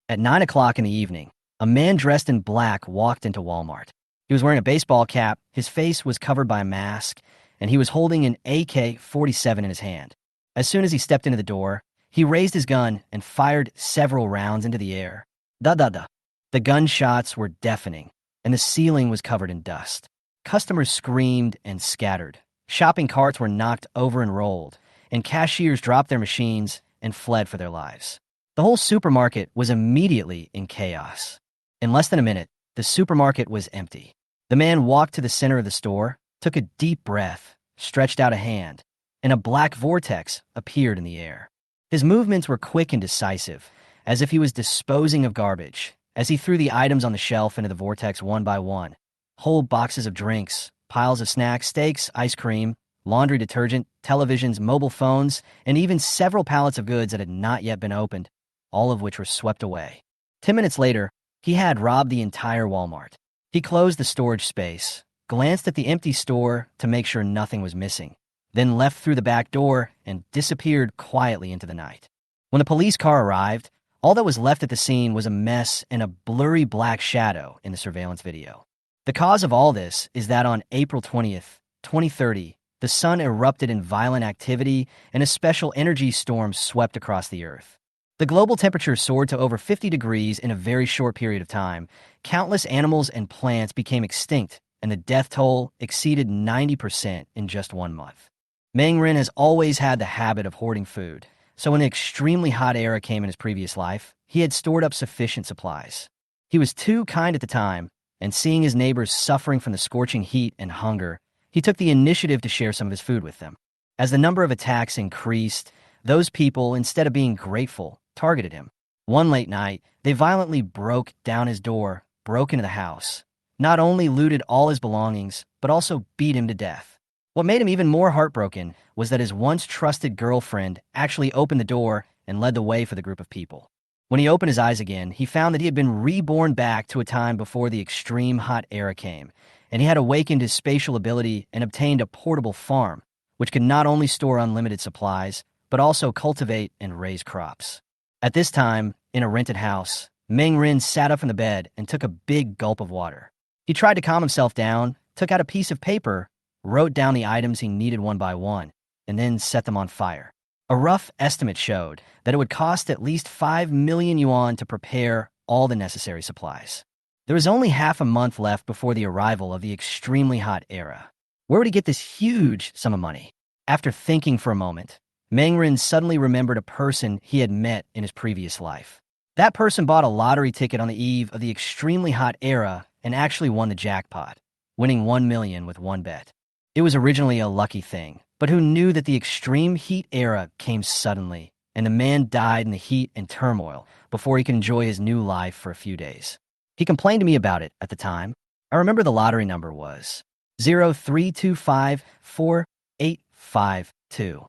At 9 o'clock in the evening, a man dressed in black walked into Walmart. He was wearing a baseball cap, his face was covered by a mask, and he was holding an AK-47 in his hand. As soon as he stepped into the door, he raised his gun and fired several rounds into the air. Da-da-da. The gunshots were deafening, and the ceiling was covered in dust. Customers screamed and scattered. Shopping carts were knocked over and rolled, and cashiers dropped their machines and fled for their lives. The whole supermarket was immediately in chaos. In less than a minute, the supermarket was empty. The man walked to the center of the store, took a deep breath, stretched out a hand, and a black vortex appeared in the air. His movements were quick and decisive, as if he was disposing of garbage, as he threw the items on the shelf into the vortex one by one. Whole boxes of drinks, piles of snacks, steaks, ice cream, laundry detergent, televisions, mobile phones, and even several pallets of goods that had not yet been opened, all of which were swept away. 10 minutes later, he had robbed the entire Walmart. He closed the storage space, glanced at the empty store to make sure nothing was missing, then left through the back door and disappeared quietly into the night. When the police car arrived, all that was left at the scene was a mess and a blurry black shadow in the surveillance video. The cause of all this is that on April 20th, 2030, the sun erupted in violent activity and a special energy storm swept across the Earth. The global temperature soared to over 50 degrees in a very short period of time. Countless animals and plants became extinct, and the death toll exceeded 90% in just 1 month. Meng has always had the habit of hoarding food, so when the extremely hot era came in his previous life, he had stored up sufficient supplies. He was too kind at the time, and seeing his neighbors suffering from the scorching heat and hunger, he took the initiative to share some of his food with them. As the number of attacks increased, those people, instead of being grateful, targeted him. One late night, they violently broke down his door, broke into the house, not only looted all his belongings, but also beat him to death. What made him even more heartbroken was that his once trusted girlfriend actually opened the door and led the way for the group of people. When he opened his eyes again, he found that he had been reborn back to a time before the extreme hot era came, and he had awakened his spatial ability and obtained a portable farm, which could not only store unlimited supplies, but also cultivate and raise crops. At this time, in a rented house, Meng sat up in the bed and took a big gulp of water. He tried to calm himself down, took out a piece of paper, wrote down the items he needed one by one, and then set them on fire. A rough estimate showed that it would cost at least 5 million yuan to prepare all the necessary supplies. There was only half a month left before the arrival of the extremely hot era. Where would he get this huge sum of money? After thinking for a moment, Meng suddenly remembered a person he had met in his previous life. That person bought a lottery ticket on the eve of the extremely hot era and actually won the jackpot, winning 1 million with one bet. It was originally a lucky thing, but who knew that the extreme heat era came suddenly, and the man died in the heat and turmoil before he could enjoy his new life for a few days. He complained to me about it at the time. I remember the lottery number was 03254-852.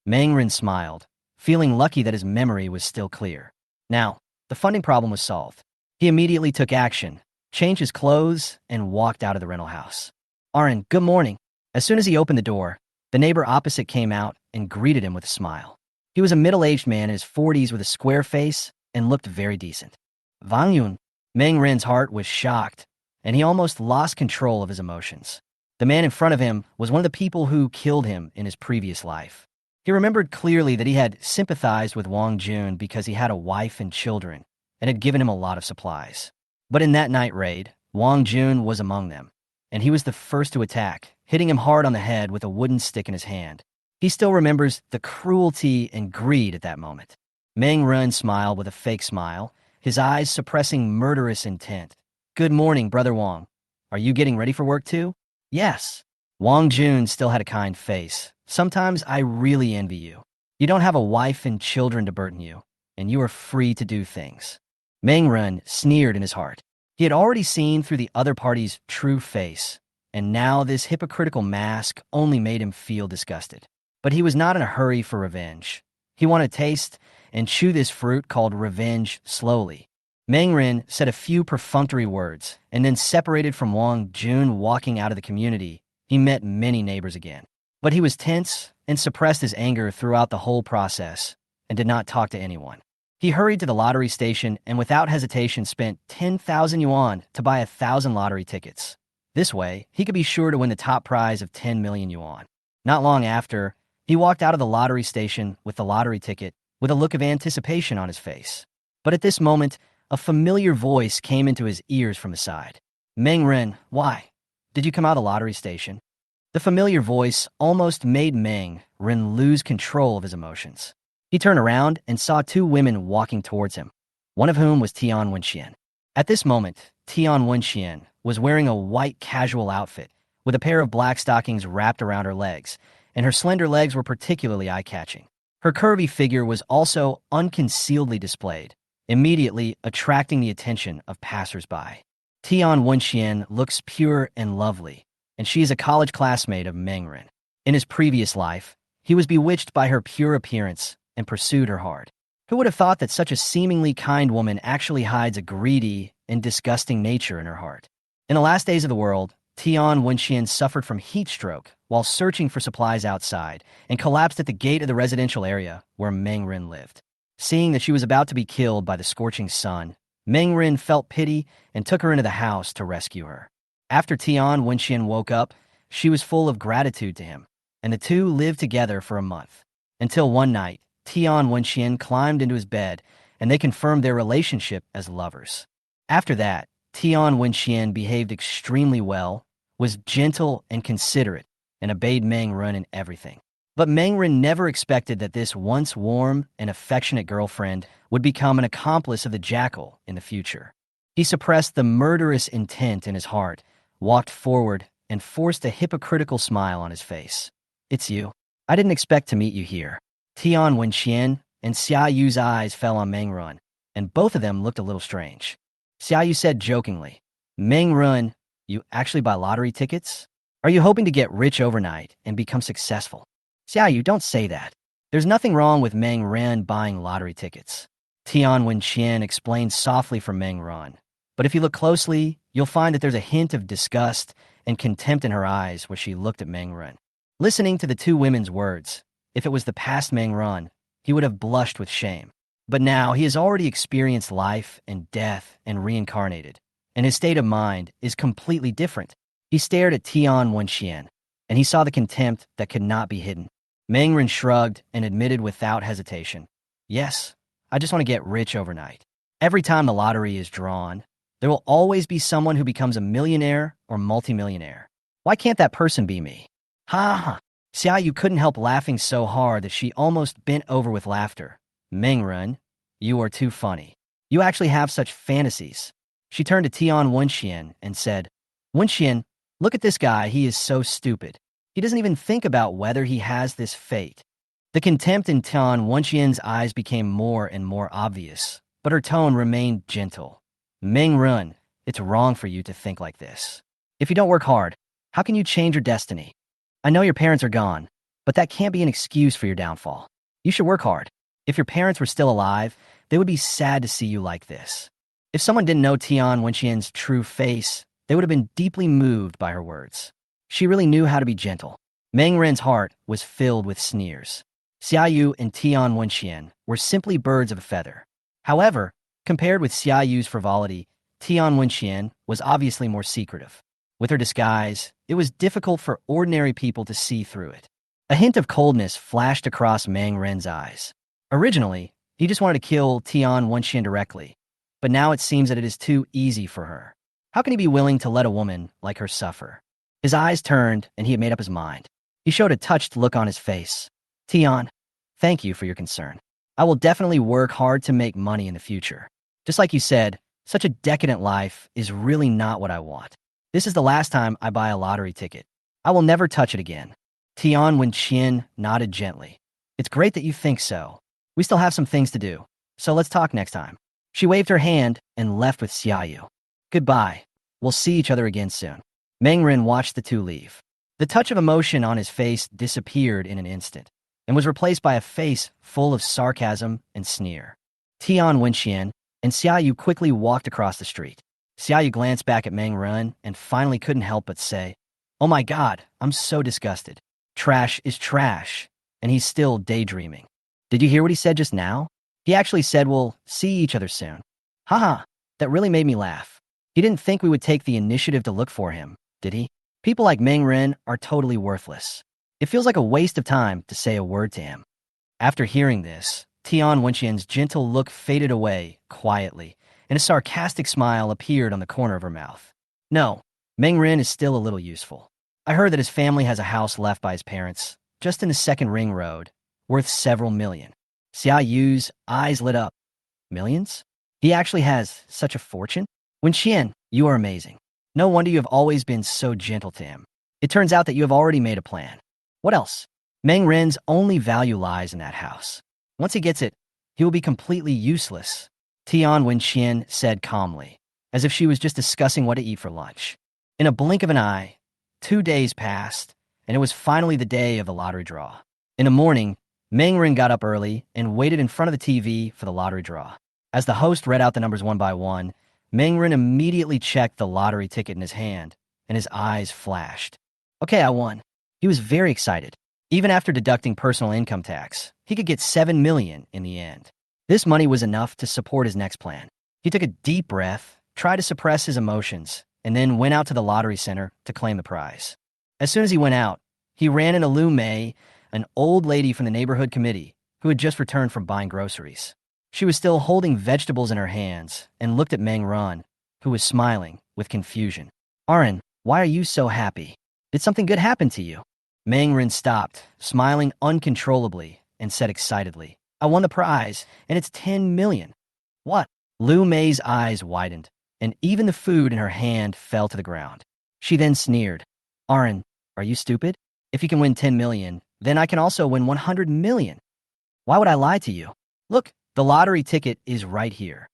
Meng smiled, feeling lucky that his memory was still clear. Now, the funding problem was solved. He immediately took action, changed his clothes, and walked out of the rental house. "Aaron, good morning." As soon as he opened the door, the neighbor opposite came out and greeted him with a smile. He was a middle-aged man in his 40s with a square face and looked very decent. "Wang Yun." Meng heart was shocked, and he almost lost control of his emotions. The man in front of him was one of the people who killed him in his previous life. He remembered clearly that he had sympathized with Wang Jun because he had a wife and children and had given him a lot of supplies. But in that night raid, Wang Jun was among them, and he was the first to attack, hitting him hard on the head with a wooden stick in his hand. He still remembers the cruelty and greed at that moment. Meng smiled with a fake smile, his eyes suppressing murderous intent. "Good morning, Brother Wang. Are you getting ready for work too?" "Yes." Wang Jun still had a kind face. "Sometimes I really envy you. You don't have a wife and children to burden you, and you are free to do things." Meng sneered in his heart. He had already seen through the other party's true face, and now this hypocritical mask only made him feel disgusted. But he was not in a hurry for revenge. He wanted to taste and chew this fruit called revenge slowly. Meng said a few perfunctory words, and then separated from Wang Jun. Walking out of the community, he met many neighbors again. But he was tense and suppressed his anger throughout the whole process and did not talk to anyone. He hurried to the lottery station and without hesitation spent 10,000 yuan to buy 1,000 lottery tickets. This way, he could be sure to win the top prize of 10 million yuan. Not long after, he walked out of the lottery station with the lottery ticket with a look of anticipation on his face. But at this moment, a familiar voice came into his ears from the side. Meng Ren, why? Did you come out of the lottery station? The familiar voice almost made Meng Ren lose control of his emotions. He turned around and saw two women walking towards him, one of whom was Tian Wenxian. At this moment, Tian Wenxian was wearing a white casual outfit with a pair of black stockings wrapped around her legs, and her slender legs were particularly eye-catching. Her curvy figure was also unconcealedly displayed, immediately attracting the attention of passers-by. Tian Wenxian looks pure and lovely, and she is a college classmate of Meng Ren. In his previous life, he was bewitched by her pure appearance and pursued her hard. Who would have thought that such a seemingly kind woman actually hides a greedy and disgusting nature in her heart? In the last days of the world, Tian Wenxian suffered from heat stroke while searching for supplies outside and collapsed at the gate of the residential area where Meng Ren lived. Seeing that she was about to be killed by the scorching sun, Meng Ren felt pity and took her into the house to rescue her. After Tian Wenxian woke up, she was full of gratitude to him, and the two lived together for a month. Until one night, Tian Wenxian climbed into his bed, and they confirmed their relationship as lovers. After that, Tian Wenxian behaved extremely well, was gentle and considerate, and obeyed Meng Ren in everything. But Meng Ren never expected that this once warm and affectionate girlfriend would become an accomplice of the jackal in the future. He suppressed the murderous intent in his heart, walked forward, and forced a hypocritical smile on his face. It's you. I didn't expect to meet you here. Tian Wenxian and Xia Yu's eyes fell on Meng Ren, and both of them looked a little strange. Xia Yu said jokingly, Meng Ren, you actually buy lottery tickets? Are you hoping to get rich overnight and become successful? Xia Yu, don't say that. There's nothing wrong with Meng Ren buying lottery tickets. Tian Wenxian explained softly for Meng Ren, but if you look closely, you'll find that there's a hint of disgust and contempt in her eyes where she looked at Meng Ren. Listening to the two women's words, if it was the past Meng Ren, he would have blushed with shame. But now he has already experienced life and death and reincarnated, and his state of mind is completely different. He stared at Tian Wenxian, and he saw the contempt that could not be hidden. Meng Ren shrugged and admitted without hesitation, yes, I just want to get rich overnight. Every time the lottery is drawn, there will always be someone who becomes a millionaire or multimillionaire. Why can't that person be me? Ha ha! Xia Yu couldn't help laughing so hard that she almost bent over with laughter. Meng Ren, you are too funny. You actually have such fantasies. She turned to Tian Wenxian and said, Wenxian, look at this guy, he is so stupid. He doesn't even think about whether he has this fate. The contempt in Tian Wenxian's eyes became more and more obvious, but her tone remained gentle. Meng Ren, it's wrong for you to think like this. If you don't work hard, how can you change your destiny? I know your parents are gone, but that can't be an excuse for your downfall. You should work hard. If your parents were still alive, they would be sad to see you like this. If someone didn't know Tian Wenxian's true face, they would have been deeply moved by her words. She really knew how to be gentle. Meng Ren's heart was filled with sneers. Xia Yu and Tian Wenxian were simply birds of a feather. However, compared with Xia Yu's frivolity, Tian Wenxian was obviously more secretive. With her disguise, it was difficult for ordinary people to see through it. A hint of coldness flashed across Meng Ren's eyes. Originally, he just wanted to kill Tian Wenxian directly, but now it seems that it is too easy for her. How can he be willing to let a woman like her suffer? His eyes turned, and he had made up his mind. He showed a touched look on his face. Tian, thank you for your concern. I will definitely work hard to make money in the future. Just like you said, such a decadent life is really not what I want. This is the last time I buy a lottery ticket. I will never touch it again. Tian Wenxian nodded gently. It's great that you think so. We still have some things to do, so let's talk next time. She waved her hand and left with Xia Yu. Goodbye. We'll see each other again soon. Meng Ren watched the two leave. The touch of emotion on his face disappeared in an instant and was replaced by a face full of sarcasm and sneer. Tian Wenxian and Xia Yu quickly walked across the street. Xia Yu glanced back at Meng Ren and finally couldn't help but say, Oh my God, I'm so disgusted. Trash is trash, and he's still daydreaming. Did you hear what he said just now? He actually said we'll see each other soon. Haha, that really made me laugh. He didn't think we would take the initiative to look for him, did he? People like Meng Ren are totally worthless. It feels like a waste of time to say a word to him. After hearing this, Tian Wenqian's gentle look faded away quietly, and a sarcastic smile appeared on the corner of her mouth. No, Meng Ren is still a little useful. I heard that his family has a house left by his parents, just in the second ring road, worth several million. Xia Yu's eyes lit up. Millions? He actually has such a fortune? Wenqian, you are amazing. No wonder you have always been so gentle to him. It turns out that you have already made a plan. What else? Meng Ren's only value lies in that house. Once he gets it, he will be completely useless, Tian Wenqian said calmly, as if she was just discussing what to eat for lunch. In a blink of an eye, 2 days passed, and it was finally the day of the lottery draw. In the morning, Meng Ren got up early and waited in front of the TV for the lottery draw. As the host read out the numbers one by one, Meng Ren immediately checked the lottery ticket in his hand, and his eyes flashed. Okay, I won. He was very excited. Even after deducting personal income tax, he could get 7 million in the end. This money was enough to support his next plan. He took a deep breath, tried to suppress his emotions, and then went out to the lottery center to claim the prize. As soon as he went out, he ran into Lu Mei, an old lady from the neighborhood committee who had just returned from buying groceries. She was still holding vegetables in her hands and looked at Meng Ren, who was smiling with confusion. Arin, why are you so happy? Did something good happen to you? Meng Ren stopped, smiling uncontrollably, and said excitedly, I won the prize, and it's 10 million. What? Lu Mei's eyes widened, and even the food in her hand fell to the ground. She then sneered. Arin, are you stupid? If you can win 10 million, then I can also win 100 million. Why would I lie to you? Look, the lottery ticket is right here.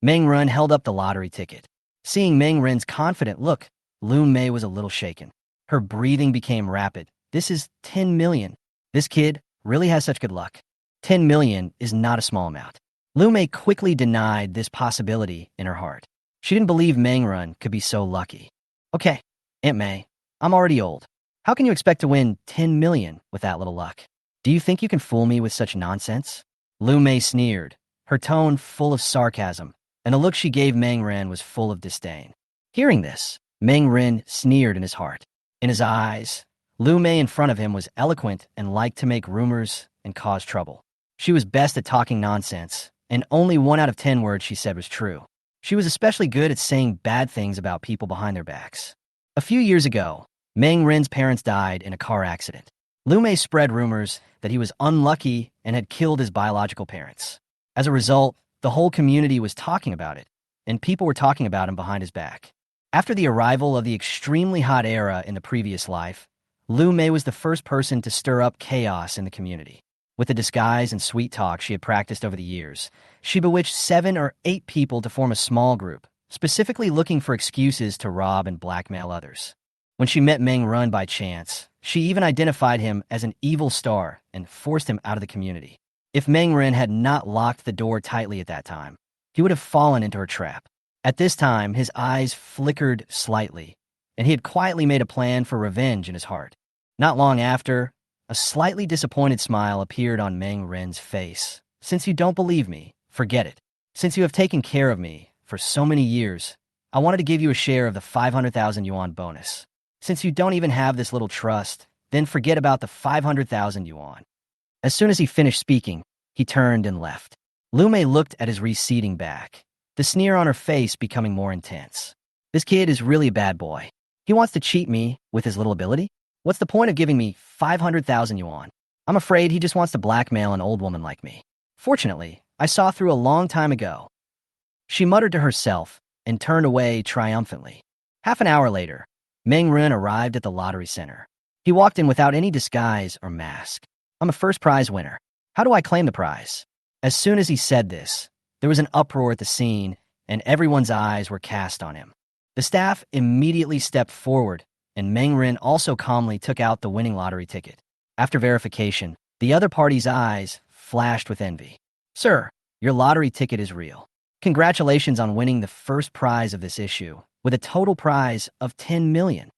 Meng Ren held up the lottery ticket. Seeing Meng Ren's confident look, Lu Mei was a little shaken. Her breathing became rapid. This is 10 million. This kid really has such good luck. 10 million is not a small amount. Lu Mei quickly denied this possibility in her heart. She didn't believe Meng Ren could be so lucky. Okay, Aunt May, I'm already old. How can you expect to win 10 million with that little luck? Do you think you can fool me with such nonsense? Lu Mei sneered, her tone full of sarcasm, and the look she gave Meng Ren was full of disdain. Hearing this, Meng Ren sneered in his heart. In his eyes, Lu Mei in front of him was eloquent and liked to make rumors and cause trouble. She was best at talking nonsense, and only 1 out of 10 words she said was true. She was especially good at saying bad things about people behind their backs. A few years ago, Meng Ren's parents died in a car accident. Lu Mei spread rumors that he was unlucky and had killed his biological parents. As a result, the whole community was talking about it, and people were talking about him behind his back. After the arrival of the extremely hot era in the previous life, Lu Mei was the first person to stir up chaos in the community. With the disguise and sweet talk she had practiced over the years, she bewitched 7 or 8 people to form a small group, specifically looking for excuses to rob and blackmail others. When she met Meng Ren by chance, she even identified him as an evil star and forced him out of the community. If Meng Ren had not locked the door tightly at that time, he would have fallen into her trap. At this time, his eyes flickered slightly, and he had quietly made a plan for revenge in his heart. Not long after, a slightly disappointed smile appeared on Meng Ren's face. Since you don't believe me, forget it. Since you have taken care of me for so many years, I wanted to give you a share of the 500,000 yuan bonus. Since you don't even have this little trust, then forget about the 500,000 yuan. As soon as he finished speaking, he turned and left. Lu Mei looked at his receding back, the sneer on her face becoming more intense. This kid is really a bad boy. He wants to cheat me with his little ability? What's the point of giving me 500,000 yuan? I'm afraid he just wants to blackmail an old woman like me. Fortunately, I saw through a long time ago. She muttered to herself and turned away triumphantly. Half an hour later, Meng Ren arrived at the lottery center. He walked in without any disguise or mask. I'm a first prize winner. How do I claim the prize? As soon as he said this, there was an uproar at the scene, and everyone's eyes were cast on him. The staff immediately stepped forward, and Meng Ren also calmly took out the winning lottery ticket. After verification, the other party's eyes flashed with envy. Sir, your lottery ticket is real. Congratulations on winning the first prize of this issue, with a total prize of 10 million.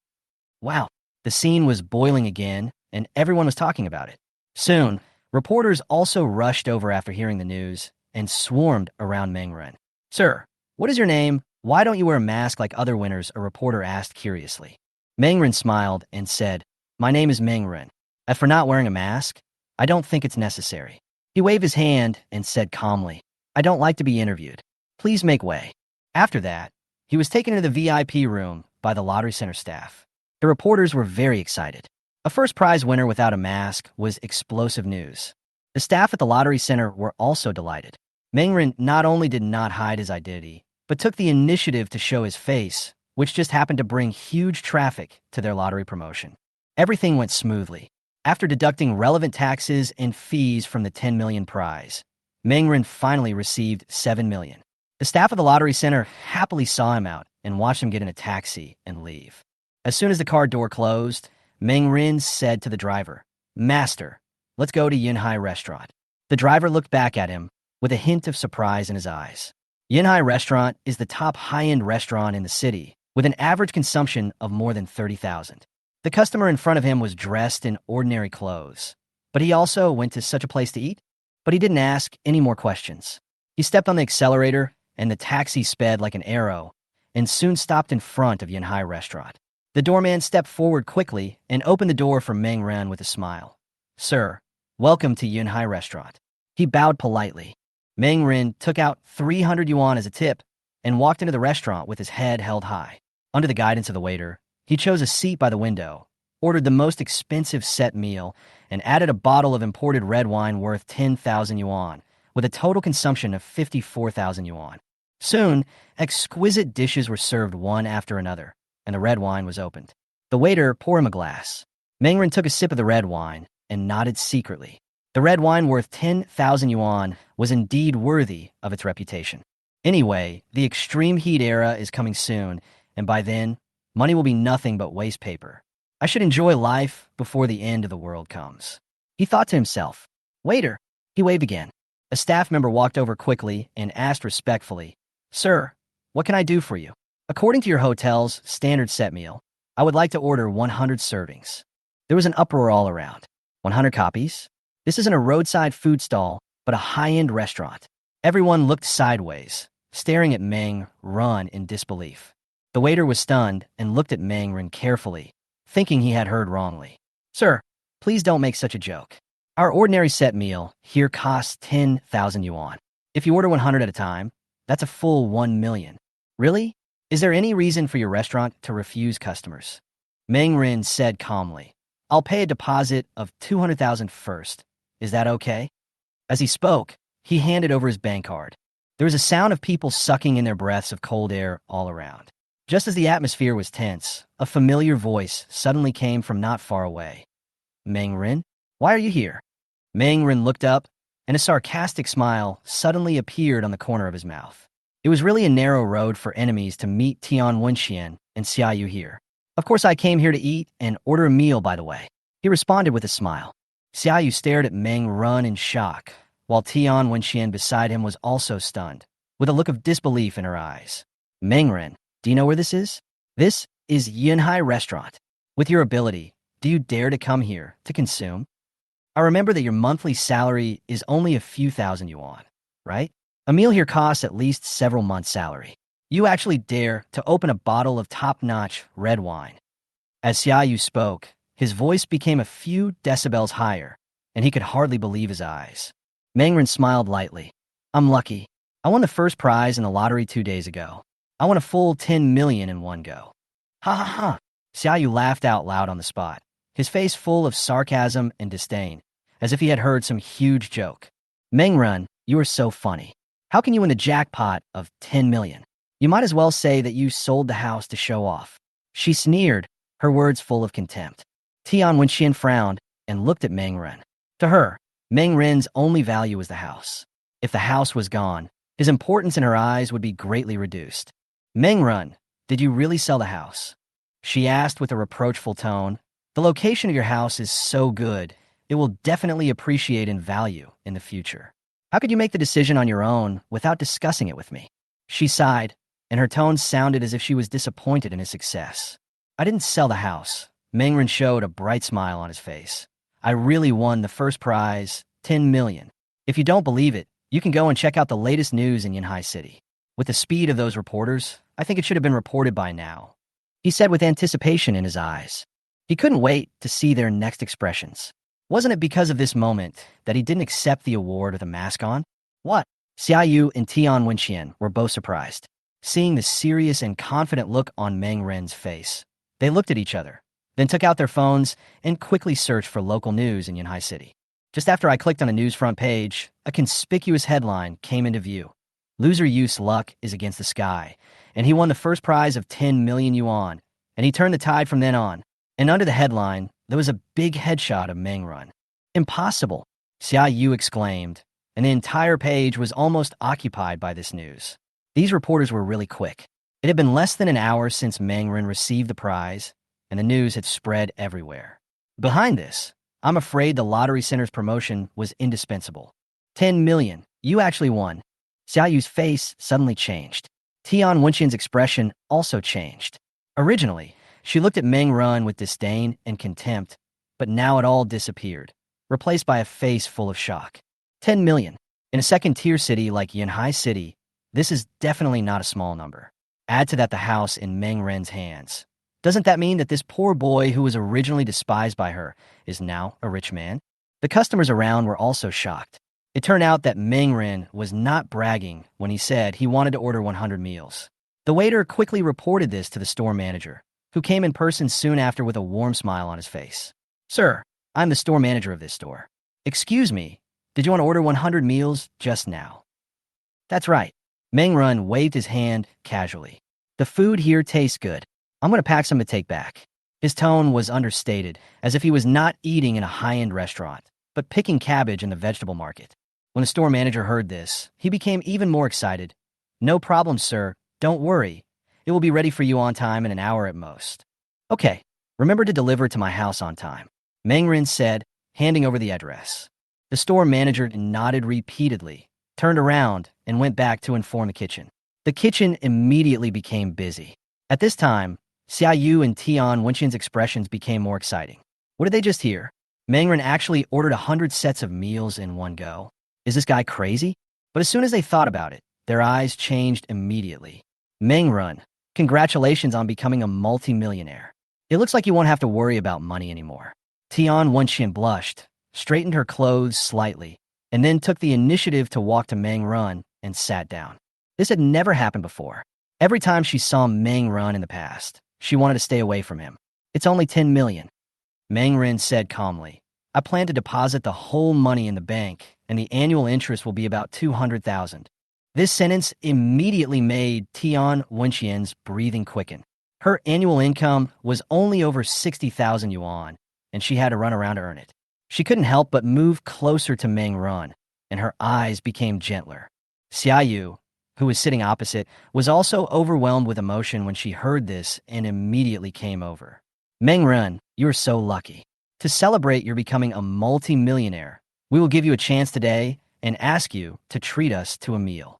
Wow, the scene was boiling again, and everyone was talking about it. Soon, reporters also rushed over after hearing the news, and swarmed around Mengren. Sir, what is your name? Why don't you wear a mask like other winners? A reporter asked curiously. Mengren smiled and said, My name is Mengren. As for not wearing a mask, I don't think it's necessary. He waved his hand and said calmly, I don't like to be interviewed. Please make way. After that, he was taken to the VIP room by the lottery center staff. The reporters were very excited. A first prize winner without a mask was explosive news. The staff at the lottery center were also delighted. Mengren not only did not hide his identity, but took the initiative to show his face, which just happened to bring huge traffic to their lottery promotion. Everything went smoothly. After deducting relevant taxes and fees from the 10 million prize, Mengren finally received 7 million. The staff of the lottery center happily saw him out and watched him get in a taxi and leave. As soon as the car door closed, Mengren said to the driver, Master, let's go to Yunhai Restaurant. The driver looked back at him with a hint of surprise in his eyes. Yunhai Restaurant is the top high-end restaurant in the city, with an average consumption of more than 30,000. The customer in front of him was dressed in ordinary clothes, but he also went to such a place to eat. But he didn't ask any more questions. He stepped on the accelerator, and the taxi sped like an arrow, and soon stopped in front of Yunhai Restaurant. The doorman stepped forward quickly and opened the door for Mengren with a smile. Sir, welcome to Yunhai Restaurant. He bowed politely. Mengren took out 300 yuan as a tip and walked into the restaurant with his head held high. Under the guidance of the waiter, he chose a seat by the window, ordered the most expensive set meal, and added a bottle of imported red wine worth 10,000 yuan, with a total consumption of 54,000 yuan. Soon, exquisite dishes were served one after another, and the red wine was opened. The waiter poured him a glass. Mengren took a sip of the red wine and nodded secretly. The red wine worth 10,000 yuan was indeed worthy of its reputation. Anyway, the extreme heat era is coming soon, and by then, money will be nothing but waste paper. I should enjoy life before the end of the world comes. He thought to himself. Waiter! He waved again. A staff member walked over quickly and asked respectfully, Sir, what can I do for you? According to your hotel's standard set meal, I would like to order 100 servings. There was an uproar all around. 100 copies? This isn't a roadside food stall, but a high-end restaurant. Everyone looked sideways, staring at Mengren in disbelief. The waiter was stunned and looked at Mengren carefully, thinking he had heard wrongly. Sir, please don't make such a joke. Our ordinary set meal here costs 10,000 yuan. If you order 100 at a time, that's a full 1 million. Really? Is there any reason for your restaurant to refuse customers? Mengren said calmly, I'll pay a deposit of 200,000 first. Is that okay? As he spoke, he handed over his bank card. There was a sound of people sucking in their breaths of cold air all around. Just as the atmosphere was tense, a familiar voice suddenly came from not far away. Mengren, why are you here? Mengren looked up, and a sarcastic smile suddenly appeared on the corner of his mouth. It was really a narrow road for enemies to meet Tian Wenxian and Xiaoyu here. Of course I came here to eat and order a meal, by the way. He responded with a smile. Xiaoyu stared at Mengren in shock, while Tian Wenxian beside him was also stunned, with a look of disbelief in her eyes. Mengren, do you know where this is? This is Yunhai Restaurant. With your ability, do you dare to come here to consume? I remember that your monthly salary is only a few thousand yuan, right? A meal here costs at least several months' salary. You actually dare to open a bottle of top-notch red wine. As Xiaoyu spoke, his voice became a few decibels higher, and he could hardly believe his eyes. Mengren smiled lightly. I'm lucky. I won the first prize in the lottery 2 days ago. I won a full 10 million in one go. Ha ha ha! Xiaoyu laughed out loud on the spot, his face full of sarcasm and disdain, as if he had heard some huge joke. Mengren, you are so funny. How can you win the jackpot of 10 million? You might as well say that you sold the house to show off. She sneered, her words full of contempt. Tian Wenxian frowned and looked at Mengren. To her, Mengren's only value was the house. If the house was gone, his importance in her eyes would be greatly reduced. Mengren, did you really sell the house? She asked with a reproachful tone. The location of your house is so good, it will definitely appreciate in value in the future. How could you make the decision on your own without discussing it with me? She sighed, and her tone sounded as if she was disappointed in his success. I didn't sell the house. Mengren showed a bright smile on his face. I really won the first prize, 10 million. If you don't believe it, You can go and check out the latest news in Yanhai City. With the speed of those reporters, I think it should have been reported by now," he said with anticipation in his eyes. He couldn't wait to see their next expressions. Wasn't it because of this moment that he didn't accept the award with a mask on? What? Xiaoyu and Tian Wenqian were both surprised, seeing the serious and confident look on Meng Ren's face. They looked at each other, then took out their phones and quickly searched for local news in Yanhai City. Just after I clicked on a news front page, a conspicuous headline came into view. Loser Yu's luck is against the sky, and he won the first prize of 10 million yuan, and he turned the tide from then on. And under the headline, there was a big headshot of Meng Ren. "Impossible," Xia Yu exclaimed, and the entire page was almost occupied by this news. These reporters were really quick. It had been less than an hour since Meng Ren received the prize, and the news had spread everywhere. Behind this, I'm afraid the lottery center's promotion was indispensable. 10 million, you actually won. Xia Yu's face suddenly changed. Tian Wenqian's expression also changed. Originally, she looked at Meng Ren with disdain and contempt, but now it all disappeared, replaced by a face full of shock. 10 million. In a second-tier city like Yanhai City, this is definitely not a small number. Add to that the house in Meng Ren's hands. Doesn't that mean that this poor boy who was originally despised by her is now a rich man? The customers around were also shocked. It turned out that Meng Ren was not bragging when he said he wanted to order 100 meals. The waiter quickly reported this to the store manager, who came in person soon after with a warm smile on his face. "Sir, I'm the store manager of this store. Excuse me, did you want to order 100 meals just now?" "That's right." Meng Ren waved his hand casually. "The food here tastes good. I'm going to pack some to take back." His tone was understated, as if he was not eating in a high-end restaurant, but picking cabbage in the vegetable market. When the store manager heard this, he became even more excited. "No problem, sir. Don't worry. It will be ready for you on time in an hour at most." "Okay, remember to deliver to my house on time," Meng Ren said, handing over the address. The store manager nodded repeatedly, turned around, and went back to inform the kitchen. The kitchen immediately became busy. At this time, Xia Yu and Tian Wenqian's expressions became more exciting. What did they just hear? Meng Ren actually ordered 100 sets of meals in one go. Is this guy crazy? But as soon as they thought about it, their eyes changed immediately. "Meng Ren, congratulations on becoming a multi-millionaire. It looks like you won't have to worry about money anymore." Tian Wenqian blushed, straightened her clothes slightly, and then took the initiative to walk to Meng Ren and sat down. This had never happened before. Every time she saw Meng Ren in the past, she wanted to stay away from him. "It's only 10 million. Meng Ren said calmly. "I plan to deposit the whole money in the bank, and the annual interest will be about 200,000. This sentence immediately made Tian Wenqian's breathing quicken. Her annual income was only over 60,000 yuan, and she had to run around to earn it. She couldn't help but move closer to Meng Ren, and her eyes became gentler. Xia Yu, who was sitting opposite, was also overwhelmed with emotion when she heard this and immediately came over. "Meng Ren, you're so lucky. To celebrate your becoming a multi-millionaire, we will give you a chance today and ask you to treat us to a meal."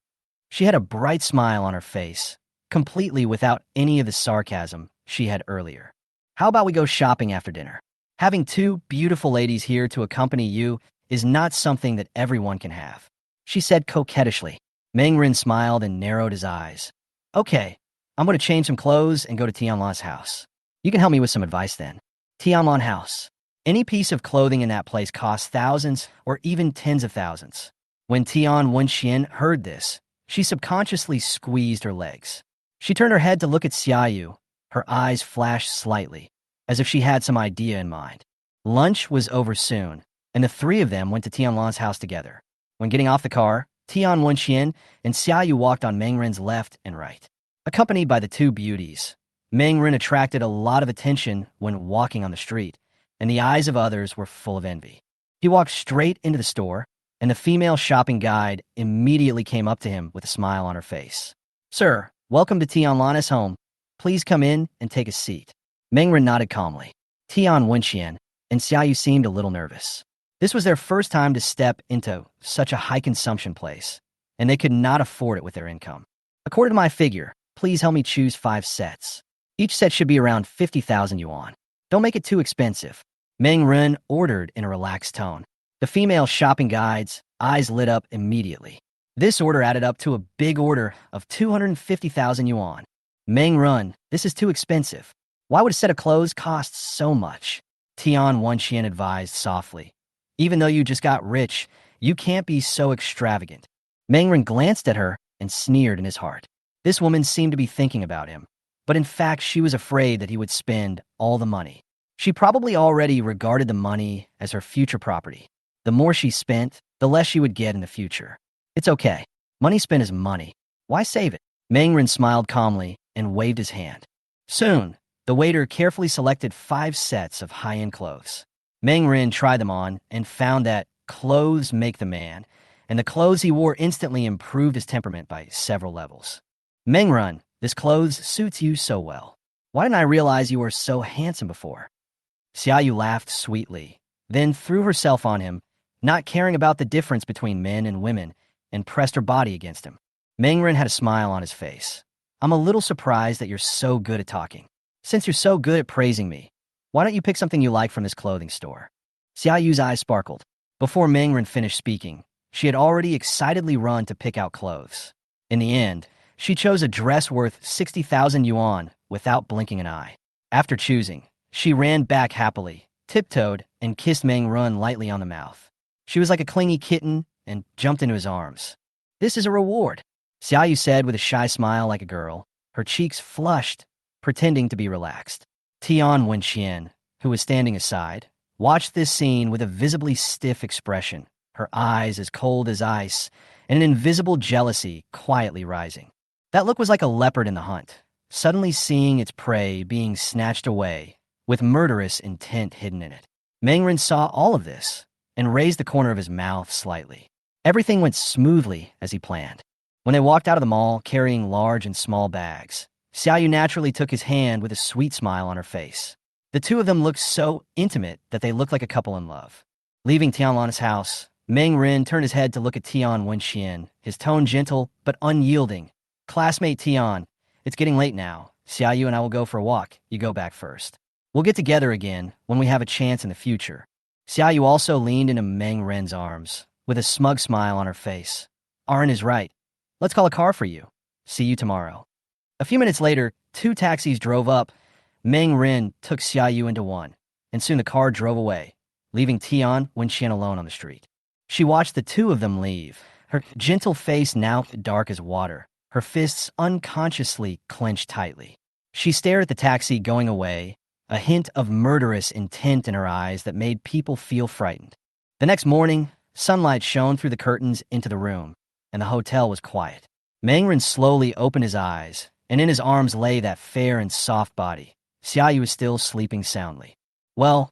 She had a bright smile on her face, completely without any of the sarcasm she had earlier. "How about we go shopping after dinner? Having two beautiful ladies here to accompany you is not something that everyone can have," she said coquettishly. Meng Ren smiled and narrowed his eyes. "Okay, I'm going to change some clothes and go to Tianlan's house. You can help me with some advice then." Tianlan house. Any piece of clothing in that place costs thousands or even tens of thousands. When Tian Wenqian heard this, she subconsciously squeezed her legs. She turned her head to look at Xia Yu. Her eyes flashed slightly, as if she had some idea in mind. Lunch was over soon, and the three of them went to Tianlan's house together. When getting off the car, Tian Wenqian and Xia Yu walked on Meng Ren's left and right. Accompanied by the two beauties, Meng Ren attracted a lot of attention when walking on the street, and the eyes of others were full of envy. He walked straight into the store, and the female shopping guide immediately came up to him with a smile on her face. "Sir, welcome to Tianlan's home. Please come in and take a seat." Meng Ren nodded calmly. Tian Wenqian and Xia Yu seemed a little nervous. This was their first time to step into such a high-consumption place, and they could not afford it with their income. "According to my figure, please help me choose 5 sets. Each set should be around 50,000 yuan. Don't make it too expensive," Meng Ren ordered in a relaxed tone. The female shopping guide's eyes lit up immediately. This order added up to a big order of 250,000 yuan. Meng Run, this is too expensive. Why would a set of clothes cost so much? Tian Wenxian advised softly. Even though you just got rich, you can't be so extravagant. Meng Ren glanced at her and sneered in his heart. This woman seemed to be thinking about him, but in fact she was afraid that he would spend all the money. She probably already regarded the money as her future property. The more she spent, the less she would get in the future. It's okay. Money spent is money. Why save it? Meng Ren smiled calmly and waved his hand. Soon, the waiter carefully selected 5 sets of high-end clothes. Meng Ren tried them on and found that clothes make the man, and the clothes he wore instantly improved his temperament by several levels. Meng Ren, this clothes suits you so well. Why didn't I realize you were so handsome before? Xiaoyu laughed sweetly, then threw herself on him, not caring about the difference between men and women, and pressed her body against him. Meng Ren had a smile on his face. I'm a little surprised that you're so good at talking. Since you're so good at praising me, why don't you pick something you like from this clothing store? Xiaoyu's eyes sparkled. Before Meng Ren finished speaking, she had already excitedly run to pick out clothes. In the end, she chose a dress worth 60,000 yuan without blinking an eye. After choosing, she ran back happily, tiptoed, and kissed Meng Ren lightly on the mouth. She was like a clingy kitten and jumped into his arms. This is a reward, Xiaoyu said with a shy smile like a girl, her cheeks flushed, pretending to be relaxed. Tian Wenxian, who was standing aside, watched this scene with a visibly stiff expression, her eyes as cold as ice, and an invisible jealousy quietly rising. That look was like a leopard in the hunt, suddenly seeing its prey being snatched away, with murderous intent hidden in it. Meng Ren saw all of this and raised the corner of his mouth slightly. Everything went smoothly as he planned. When they walked out of the mall carrying large and small bags, Xiaoyu naturally took his hand with a sweet smile on her face. The two of them looked so intimate that they looked like a couple in love. Leaving Tianlan's house, Meng Ren turned his head to look at Tian Wenxian, his tone gentle but unyielding. Classmate Tian, it's getting late now. Xiaoyu and I will go for a walk. You go back first. We'll get together again when we have a chance in the future. Xiaoyu also leaned into Meng Ren's arms, with a smug smile on her face. Arn is right. Let's call a car for you. See you tomorrow. A few minutes later, 2 taxis drove up. Meng Ren took Xiaoyu into one, and soon the car drove away, leaving Tian Wenxian alone on the street. She watched the two of them leave, her gentle face now dark as water, her fists unconsciously clenched tightly. She stared at the taxi going away, a hint of murderous intent in her eyes that made people feel frightened. The next morning, sunlight shone through the curtains into the room, and the hotel was quiet. Meng Ren slowly opened his eyes, and in his arms lay that fair and soft body. Xiaoyu was still sleeping soundly. Well,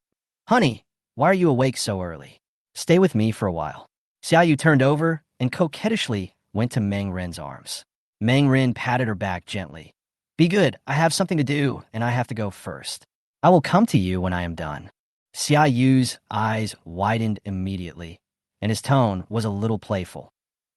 honey, why are you awake so early? Stay with me for a while. Xiaoyu turned over and coquettishly went to Meng Ren's arms. Meng Ren patted her back gently. Be good, I have something to do, and I have to go first. I will come to you when I am done. Xiaoyu's eyes widened immediately, and his tone was a little playful.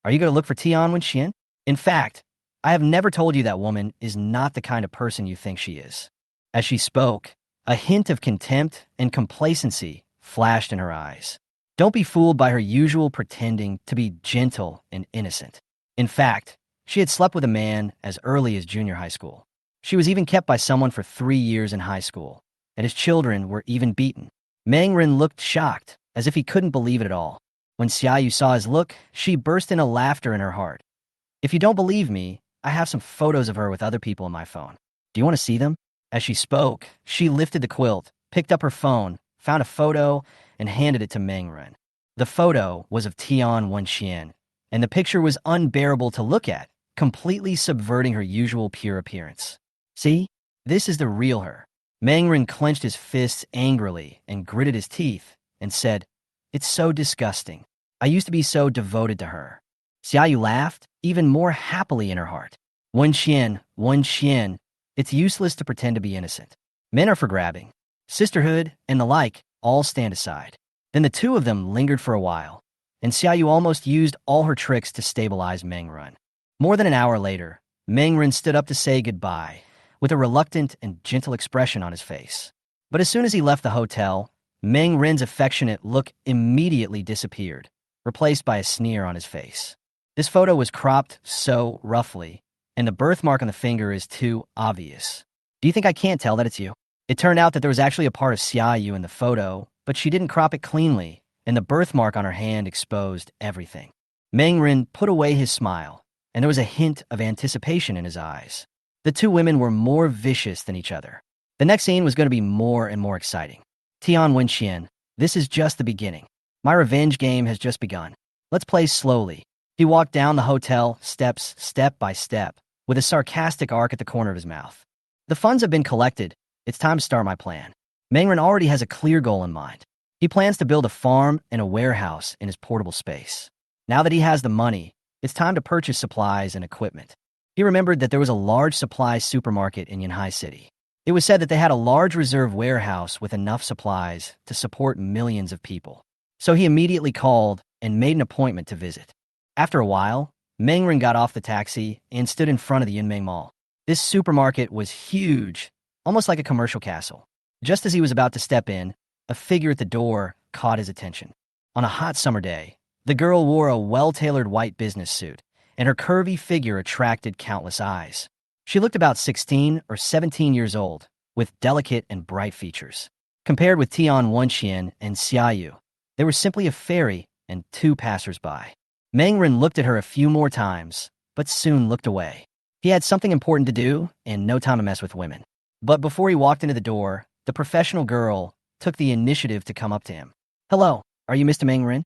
Are you going to look for Tian Wenxian? In fact, I have never told you that woman is not the kind of person you think she is. As she spoke, a hint of contempt and complacency flashed in her eyes. Don't be fooled by her usual pretending to be gentle and innocent. In fact, she had slept with a man as early as junior high school. She was even kept by someone for 3 years in high school, and his children were even beaten. Meng Ren looked shocked, as if he couldn't believe it at all. When Xiaoyu saw his look, she burst into laughter in her heart. If you don't believe me, I have some photos of her with other people on my phone. Do you want to see them? As she spoke, she lifted the quilt, picked up her phone, found a photo, and handed it to Meng Ren. The photo was of Tian Wenxian, and the picture was unbearable to look at, completely subverting her usual pure appearance. See? This is the real her. Meng Ren clenched his fists angrily and gritted his teeth and said, It's so disgusting. I used to be so devoted to her. Xiaoyu laughed, even more happily in her heart. Wenxian, it's useless to pretend to be innocent. Men are for grabbing. Sisterhood and the like all stand aside. Then the two of them lingered for a while, and Xiaoyu almost used all her tricks to stabilize Meng Ren. More than an hour later, Meng Ren stood up to say goodbye, with a reluctant and gentle expression on his face. But as soon as he left the hotel, Meng Ren's affectionate look immediately disappeared, replaced by a sneer on his face. This photo was cropped so roughly, and the birthmark on the finger is too obvious. Do you think I can't tell that it's you? It turned out that there was actually a part of Xiaoyu in the photo, but she didn't crop it cleanly, and the birthmark on her hand exposed everything. Mengren put away his smile, and there was a hint of anticipation in his eyes. The two women were more vicious than each other. The next scene was going to be more and more exciting. Tian Wenxian, this is just the beginning. My revenge game has just begun. Let's play slowly. He walked down the hotel steps step by step, with a sarcastic arc at the corner of his mouth. The funds have been collected. It's time to start my plan. Mengren already has a clear goal in mind. He plans to build a farm and a warehouse in his portable space. Now that he has the money, it's time to purchase supplies and equipment. He remembered that there was a large supply supermarket in Yanhai City. It was said that they had a large reserve warehouse with enough supplies to support millions of people. So he immediately called and made an appointment to visit. After a while, Mengren got off the taxi and stood in front of the Yunmeng Mall. This supermarket was huge, almost like a commercial castle. Just as he was about to step in, a figure at the door caught his attention. On a hot summer day, the girl wore a well-tailored white business suit, and her curvy figure attracted countless eyes. She looked about 16 or 17 years old, with delicate and bright features. Compared with Tian Wenxian and Xiaoyu, they were simply a fairy and two passers-by. Mengren looked at her a few more times, but soon looked away. He had something important to do and no time to mess with women. But before he walked into the door, the professional girl took the initiative to come up to him. "Hello, are you Mr. Mengren?"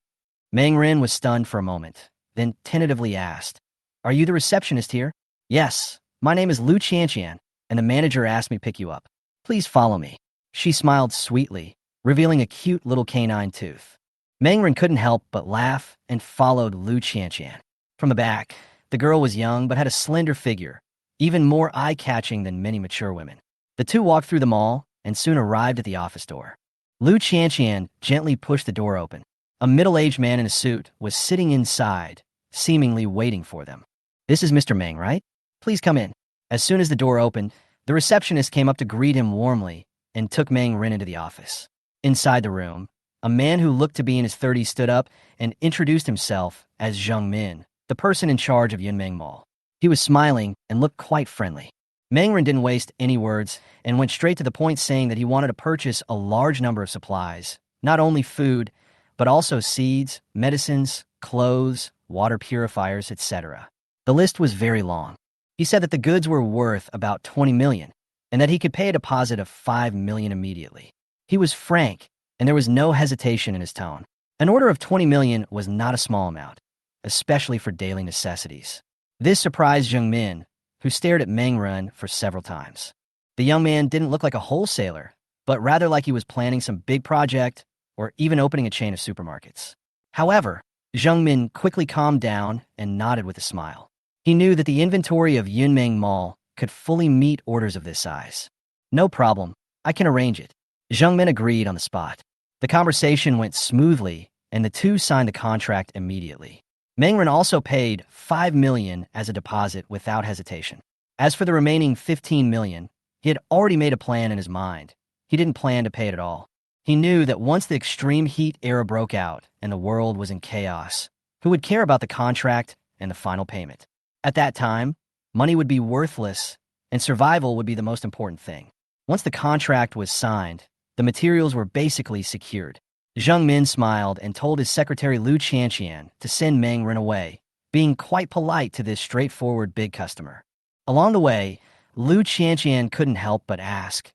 Mengren was stunned for a moment, then tentatively asked, "Are you the receptionist here?" "Yes, my name is Lu Qianqian, and the manager asked me to pick you up. Please follow me." She smiled sweetly, revealing a cute little canine tooth. Mengren couldn't help but laugh and followed Lu Qianqian. From the back, the girl was young but had a slender figure, even more eye-catching than many mature women. The two walked through the mall and soon arrived at the office door. Lu Qianqian gently pushed the door open. A middle-aged man in a suit was sitting inside, seemingly waiting for them. "This is Mr. Meng, right? Please come in." As soon as the door opened, the receptionist came up to greet him warmly and took Mengren into the office. Inside the room, a man who looked to be in his 30s stood up and introduced himself as Zheng Min, the person in charge of Yunmeng Mall. He was smiling and looked quite friendly. Mengren didn't waste any words and went straight to the point, saying that he wanted to purchase a large number of supplies, not only food, but also seeds, medicines, clothes, water purifiers, etc. The list was very long. He said that the goods were worth about 20 million and that he could pay a deposit of 5 million immediately. He was frank, and there was no hesitation in his tone. An order of 20 million was not a small amount, especially for daily necessities. This surprised Zheng Min, who stared at Mengren for several times. The young man didn't look like a wholesaler, but rather like he was planning some big project or even opening a chain of supermarkets. However, Zheng Min quickly calmed down and nodded with a smile. He knew that the inventory of Yunmeng Mall could fully meet orders of this size. "No problem, I can arrange it." Zheng Min agreed on the spot. The conversation went smoothly, and the two signed the contract immediately. Mengren also paid 5 million as a deposit without hesitation. As for the remaining 15 million, he had already made a plan in his mind. He didn't plan to pay it at all. He knew that once the extreme heat era broke out and the world was in chaos, who would care about the contract and the final payment? At that time, money would be worthless, and survival would be the most important thing. Once the contract was signed, the materials were basically secured. Zheng Min smiled and told his secretary Lu Qianqian to send Mengren away, being quite polite to this straightforward big customer. Along the way, Lu Qianqian couldn't help but ask,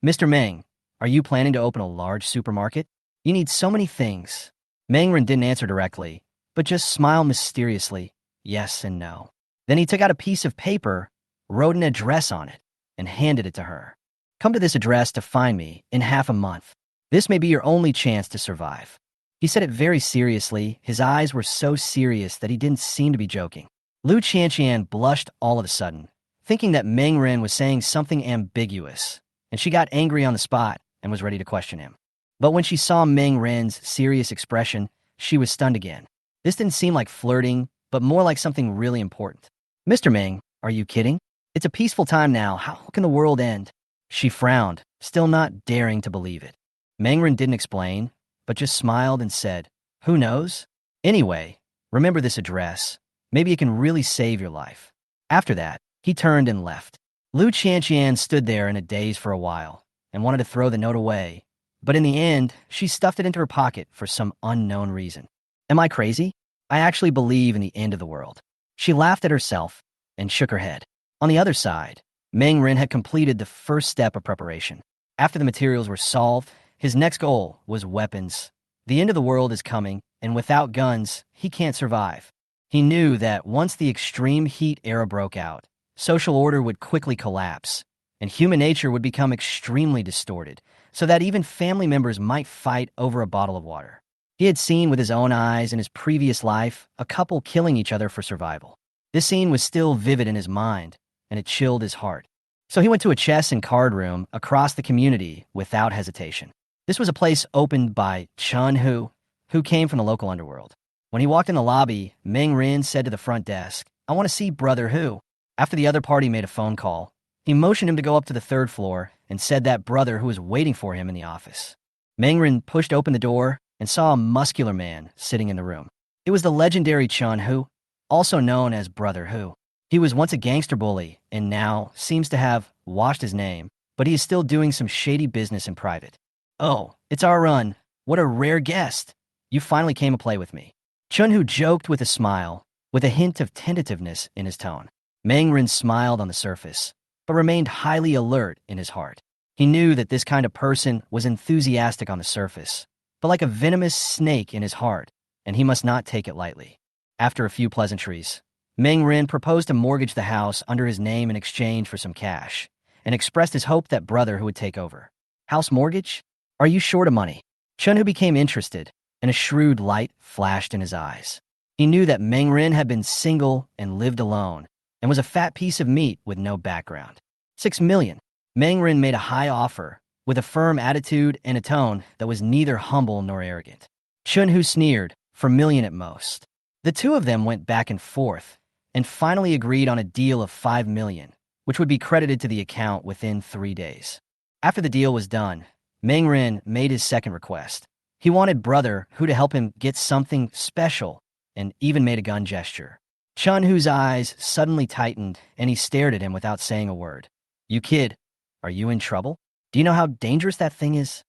"Mr. Meng, are you planning to open a large supermarket? You need so many things." Mengren didn't answer directly, but just smiled mysteriously, yes and no. Then he took out a piece of paper, wrote an address on it, and handed it to her. "Come to this address to find me in half a month. This may be your only chance to survive." He said it very seriously. His eyes were so serious that he didn't seem to be joking. Lu Qianqian blushed all of a sudden, thinking that Mengren was saying something ambiguous, and she got angry on the spot and was ready to question him. But when she saw Mengren's serious expression, she was stunned again. This didn't seem like flirting, but more like something really important. "Mr. Meng, are you kidding? It's a peaceful time now. How can the world end?" She frowned, still not daring to believe it. Mengren didn't explain, but just smiled and said, "Who knows? Anyway, remember this address. Maybe it can really save your life. After that, he turned and left. Lu Qianqian stood there in a daze for a while and wanted to throw the note away, but in the end, she stuffed it into her pocket for some unknown reason. Am I crazy? I actually believe in the end of the world. She laughed at herself and shook her head. On the other side, Meng Ren had completed the first step of preparation. After the materials were solved, his next goal was weapons. The end of the world is coming, and without guns, he can't survive. He knew that once the extreme heat era broke out, social order would quickly collapse, and human nature would become extremely distorted, so that even family members might fight over a bottle of water. He had seen with his own eyes in his previous life a couple killing each other for survival. This scene was still vivid in his mind, and it chilled his heart. So he went to a chess and card room across the community without hesitation. This was a place opened by Chun Hu, who came from the local underworld. When he walked in the lobby, Meng Ren said to the front desk, "I want to see Brother Hu." After the other party made a phone call, he motioned him to go up to the third floor and said that Brother Hu was waiting for him in the office. Meng Ren pushed open the door and saw a muscular man sitting in the room. It was the legendary Chun Hu, also known as Brother Hu. He was once a gangster bully and now seems to have washed his name, but he is still doing some shady business in private. "Oh, it's our run. What a rare guest. You finally came to play with me." Chun Hu joked with a smile, with a hint of tentativeness in his tone. Meng Ren smiled on the surface, but remained highly alert in his heart. He knew that this kind of person was enthusiastic on the surface, but like a venomous snake in his heart, and he must not take it lightly. After a few pleasantries, Meng Ren proposed to mortgage the house under his name in exchange for some cash, and expressed his hope that Brother Hu would take over. "House mortgage? Are you short of money?" Chun Hu became interested, and a shrewd light flashed in his eyes. He knew that Meng Ren had been single and lived alone, and was a fat piece of meat with no background. 6 million. Meng Ren made a high offer, with a firm attitude and a tone that was neither humble nor arrogant. Chun Hu sneered, for a million at most. The two of them went back and forth, and finally agreed on a deal of 5 million, which would be credited to the account within 3 days. After the deal was done, Meng Ren made his second request. He wanted Brother Hu to help him get something special, and even made a gun gesture. Chun Hu's eyes suddenly tightened, and he stared at him without saying a word. "You kid, are you in trouble? Do you know how dangerous that thing is?"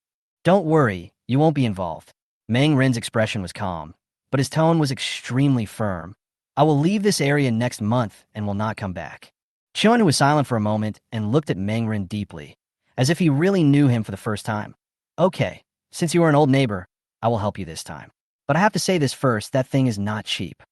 "Don't worry, you won't be involved." Meng Ren's expression was calm, but his tone was extremely firm. "I will leave this area next month and will not come back." Chun Hu was silent for a moment and looked at Meng Ren deeply, as if he really knew him for the first time. "Okay, since you are an old neighbor, I will help you this time. But I have to say this first, that thing is not cheap."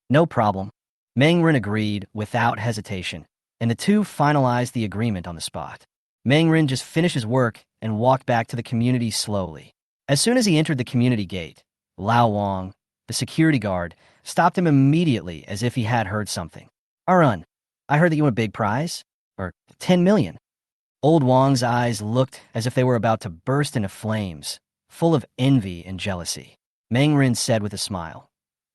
"No problem." Meng Ren agreed without hesitation, and the two finalized the agreement on the spot. Meng Ren just finished his work and walked back to the community slowly. As soon as he entered the community gate, Lao Wang, the security guard, stopped him immediately as if he had heard something. "Arun, I heard that you won a big prize? Or 10 million. Old Wang's eyes looked as if they were about to burst into flames, full of envy and jealousy. Meng Ren said with a smile,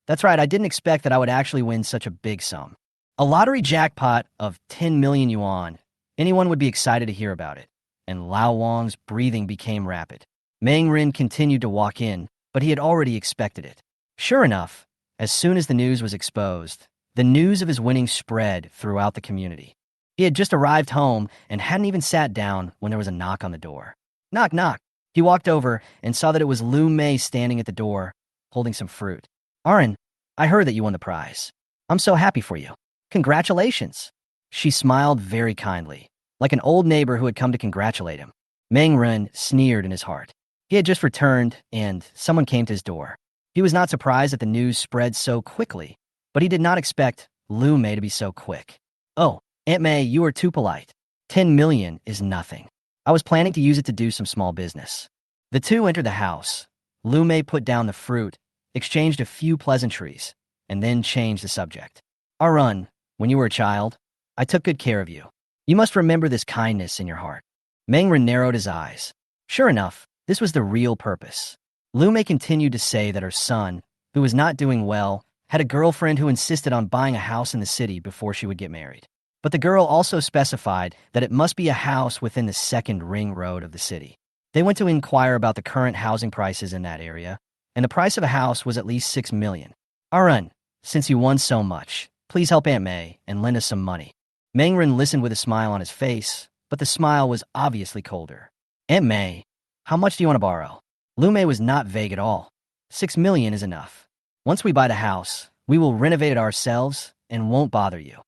"That's right, I didn't expect that I would actually win such a big sum. A lottery jackpot of 10 million yuan. Anyone would be excited to hear about it." And Lao Wang's breathing became rapid. Meng Ren continued to walk in, but he had already expected it. Sure enough, as soon as the news was exposed, the news of his winning spread throughout the community. He had just arrived home and hadn't even sat down when there was a knock on the door. Knock, knock. He walked over and saw that it was Lu Mei standing at the door, holding some fruit. "Arun, I heard that you won the prize. I'm so happy for you. Congratulations." She smiled very kindly, like an old neighbor who had come to congratulate him. Meng Ren sneered in his heart. He had just returned, and someone came to his door. He was not surprised that the news spread so quickly, but he did not expect Lu Mei to be so quick. "Oh, Aunt May, you are too polite. 10 million is nothing. I was planning to use it to do some small business." The two entered the house. Lu Mei put down the fruit, exchanged a few pleasantries, and then changed the subject. "Arun, when you were a child, I took good care of you. You must remember this kindness in your heart." Meng Ren narrowed his eyes. Sure enough, this was the real purpose. Lu Mei continued to say that her son, who was not doing well, had a girlfriend who insisted on buying a house in the city before she would get married. But the girl also specified that it must be a house within the second ring road of the city. They went to inquire about the current housing prices in that area, and the price of a house was at least 6 million. "Arun, since you won so much, please help Aunt May and lend us some money. Meng Ren listened with a smile on his face, but the smile was obviously colder. Aunt May, how much do you want to borrow? Lu Mei was not vague at all. 6 million is enough. Once we buy the house, we will renovate it ourselves and won't bother you.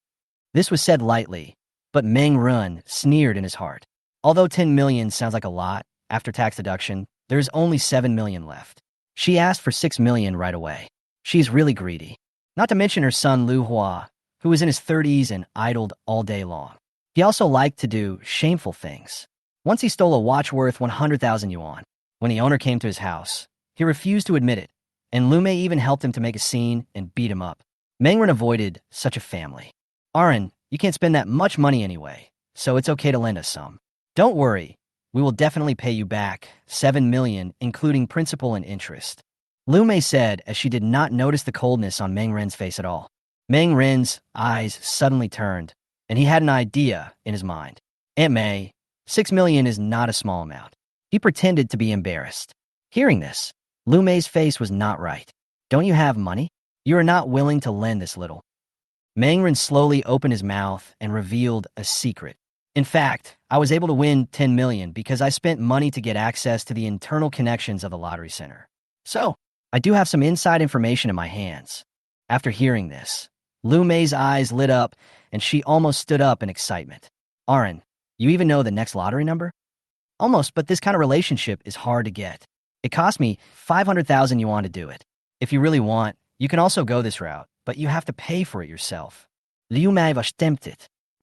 This was said lightly, but Meng Ren sneered in his heart. Although 10 million sounds like a lot, after tax deduction, there is only 7 million left. She asked for 6 million right away. She's really greedy. Not to mention her son Lu Hua, who was in his 30s and idled all day long. He also liked to do shameful things. Once he stole a watch worth 100,000 yuan. When the owner came to his house, he refused to admit it, and Lu Mei even helped him to make a scene and beat him up. Meng Ren avoided such a family. Aaron, you can't spend that much money anyway, so it's okay to lend us some. Don't worry, we will definitely pay you back 7 million, including principal and interest. Lu Mei said as she did not notice the coldness on Meng Ren's face at all. Meng Ren's eyes suddenly turned, and he had an idea in his mind. Aunt May, 6 million is not a small amount. He pretended to be embarrassed. Hearing this, Lu Mei's face was not right. Don't you have money? You are not willing to lend this little. Meng Ren slowly opened his mouth and revealed a secret. In fact, I was able to win 10 million because I spent money to get access to the internal connections of the lottery center. So, I do have some inside information in my hands. After hearing this, Lu Mei's eyes lit up and she almost stood up in excitement. Aaron, you even know the next lottery number? Almost, but this kind of relationship is hard to get. It cost me 500,000 yuan to do it. If you really want, you can also go this route, but you have to pay for it yourself. Liu Mei was tempted.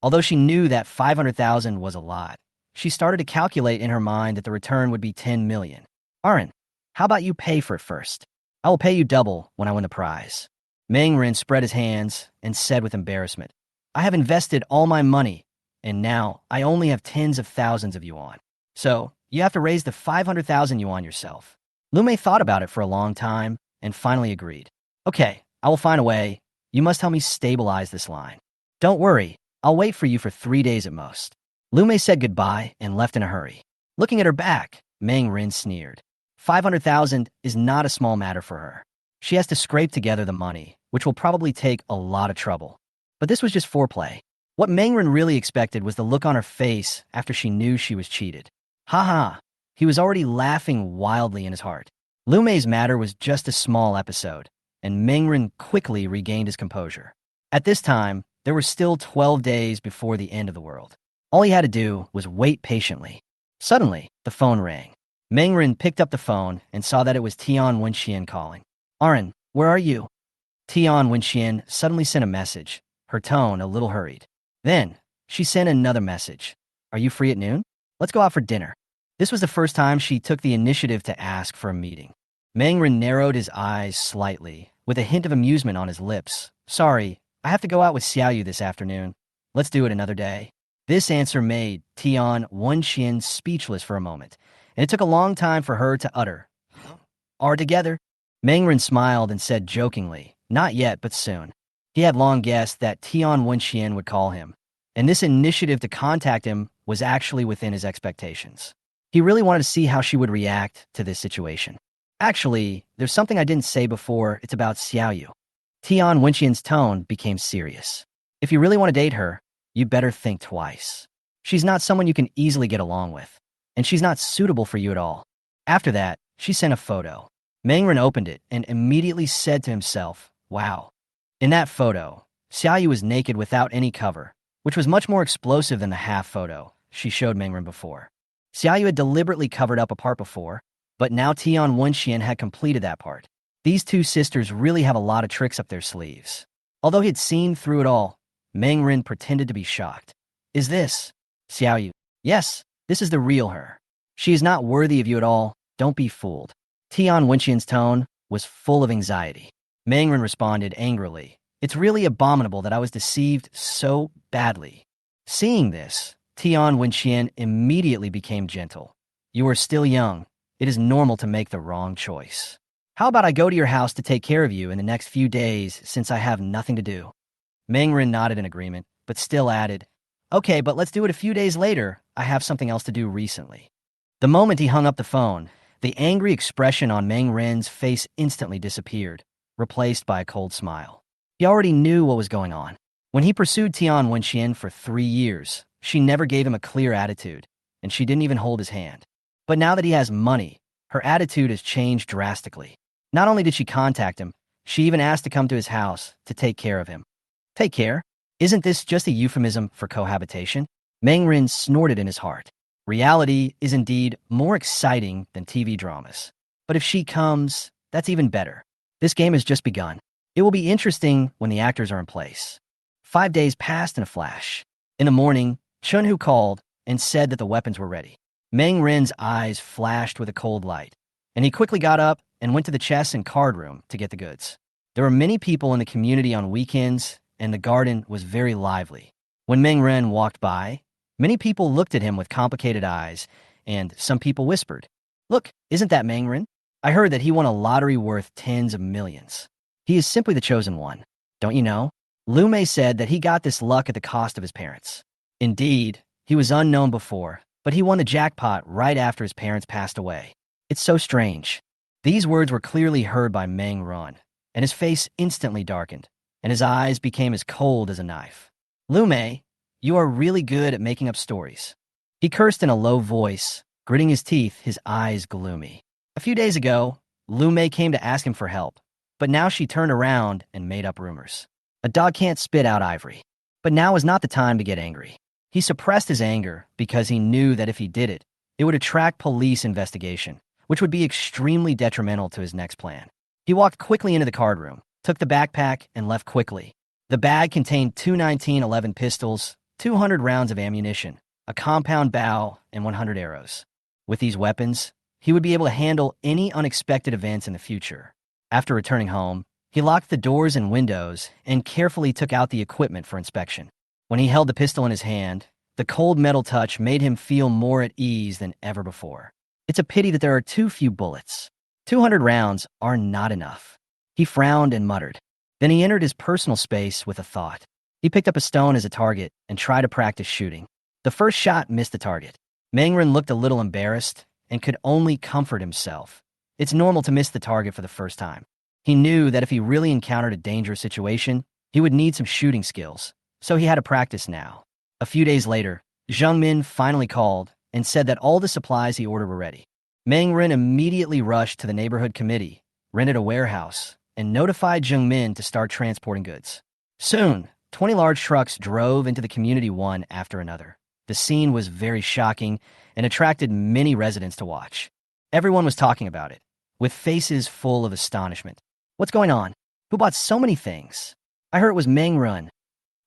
Although she knew that 500,000 was a lot, she started to calculate in her mind that the return would be 10 million. Aaron, how about you pay for it first? I will pay you double when I win the prize. Meng Ren spread his hands and said with embarrassment, I have invested all my money, and now I only have tens of thousands of yuan. So, you have to raise the 500,000 yuan yourself. Lu Mei thought about it for a long time and finally agreed. Okay, I will find a way. You must help me stabilize this line. Don't worry, I'll wait for you for 3 days at most. Lu Mei said goodbye and left in a hurry. Looking at her back, Meng Ren sneered. 500,000 is not a small matter for her. She has to scrape together the money, which will probably take a lot of trouble. But this was just foreplay. What Meng Ren really expected was the look on her face after she knew she was cheated. Ha ha! He was already laughing wildly in his heart. Lu Mei's matter was just a small episode, and Meng Ren quickly regained his composure. At this time, there were still 12 days before the end of the world. All he had to do was wait patiently. Suddenly, the phone rang. Meng Ren picked up the phone and saw that it was Tian Wenxian calling. Aaron, where are you? Tian Wenxian suddenly sent a message, her tone a little hurried. Then, she sent another message. Are you free at noon? Let's go out for dinner. This was the first time she took the initiative to ask for a meeting. Meng Ren narrowed his eyes slightly, with a hint of amusement on his lips. Sorry, I have to go out with Xiaoyu this afternoon. Let's do it another day. This answer made Tian Wenxian speechless for a moment, and it took a long time for her to utter. Are together? Meng Ren smiled and said jokingly, not yet, but soon. He had long guessed that Tian Wenxian would call him, and this initiative to contact him was actually within his expectations. He really wanted to see how she would react to this situation. Actually, there's something I didn't say before. It's about Xiaoyu. Tian Wenxian's tone became serious. If you really want to date her, you better think twice. She's not someone you can easily get along with, and she's not suitable for you at all. After that, she sent a photo. Meng Ren opened it and immediately said to himself, wow. In that photo, Xiaoyu was naked without any cover, which was much more explosive than the half photo she showed Meng Ren before. Xiaoyu had deliberately covered up a part before, but now Tian Wenxian had completed that part. These two sisters really have a lot of tricks up their sleeves. Although he had seen through it all, Meng Ren pretended to be shocked. Is this Xiaoyu? Yes, this is the real her. She is not worthy of you at all. Don't be fooled. Tian Wenxian's tone was full of anxiety. Meng Ren responded angrily. It's really abominable that I was deceived so badly. Seeing this, Tian Wenxian immediately became gentle. You are still young. It is normal to make the wrong choice. How about I go to your house to take care of you in the next few days since I have nothing to do? Meng Ren nodded in agreement, but still added, okay, but let's do it a few days later. I have something else to do recently. The moment he hung up the phone, the angry expression on Meng Ren's face instantly disappeared, replaced by a cold smile. He already knew what was going on. When he pursued Tian Wenxian for 3 years, she never gave him a clear attitude, and she didn't even hold his hand. But now that he has money, her attitude has changed drastically. Not only did she contact him, she even asked to come to his house to take care of him. Take care? Isn't this just a euphemism for cohabitation? Meng Rin snorted in his heart. Reality is indeed more exciting than TV dramas. But if she comes, that's even better. This game has just begun. It will be interesting when the actors are in place. 5 days passed in a flash. In the morning, Chunhu called and said that the weapons were ready. Meng Rin's eyes flashed with a cold light, and he quickly got up and went to the chess and card room to get the goods. There were many people in the community on weekends, and the garden was very lively. When Meng Rin walked by, many people looked at him with complicated eyes, and some people whispered, "Look, isn't that Meng Rin? I heard that he won a lottery worth tens of millions. He is simply the chosen one. Don't you know?" Lu Mei said that he got this luck at the cost of his parents. Indeed, he was unknown before, but he won the jackpot right after his parents passed away. It's so strange. These words were clearly heard by Meng Rin, and his face instantly darkened, and his eyes became as cold as a knife. Lu Mei, you are really good at making up stories. He cursed in a low voice, gritting his teeth, his eyes gloomy. A few days ago, Lu Mei came to ask him for help, but now she turned around and made up rumors. A dog can't spit out ivory. But now is not the time to get angry. He suppressed his anger because he knew that if he did it, it would attract police investigation, which would be extremely detrimental to his next plan. He walked quickly into the card room, took the backpack, and left quickly. The bag contained 2 1911 pistols, 200 rounds of ammunition, a compound bow, and 100 arrows. With these weapons, he would be able to handle any unexpected events in the future. After returning home, he locked the doors and windows and carefully took out the equipment for inspection. When he held the pistol in his hand, the cold metal touch made him feel more at ease than ever before. It's a pity that there are too few bullets. 200 rounds are not enough. He frowned and muttered. Then he entered his personal space with a thought. He picked up a stone as a target and tried to practice shooting. The first shot missed the target. Meng Rin looked a little embarrassed and could only comfort himself. It's normal to miss the target for the first time. He knew that if he really encountered a dangerous situation, he would need some shooting skills, so he had to practice now. A few days later, Zhang Min finally called and said that all the supplies he ordered were ready. Meng Rin immediately rushed to the neighborhood committee, rented a warehouse, and notified Zhang Min to start transporting goods. Soon, 20 large trucks drove into the community one after another. The scene was very shocking and attracted many residents to watch. Everyone was talking about it, with faces full of astonishment. What's going on? Who bought so many things? I heard it was Meng Rin.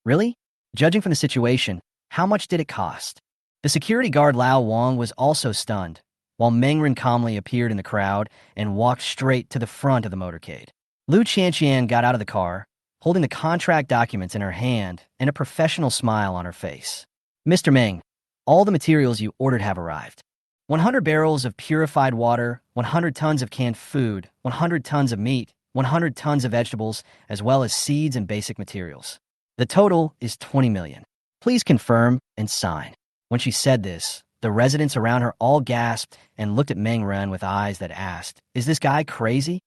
Really? Judging from the situation, how much did it cost? The security guard Lao Wang was also stunned, while Meng Rin calmly appeared in the crowd and walked straight to the front of the motorcade. Lu Qianqian got out of the car, holding the contract documents in her hand and a professional smile on her face. Mr. Meng, all the materials you ordered have arrived. 100 barrels of purified water, 100 tons of canned food, 100 tons of meat, 100 tons of vegetables, as well as seeds and basic materials. The total is 20 million. Please confirm and sign. When she said this, the residents around her all gasped and looked at Meng Rin with eyes that asked, "Is this guy crazy?"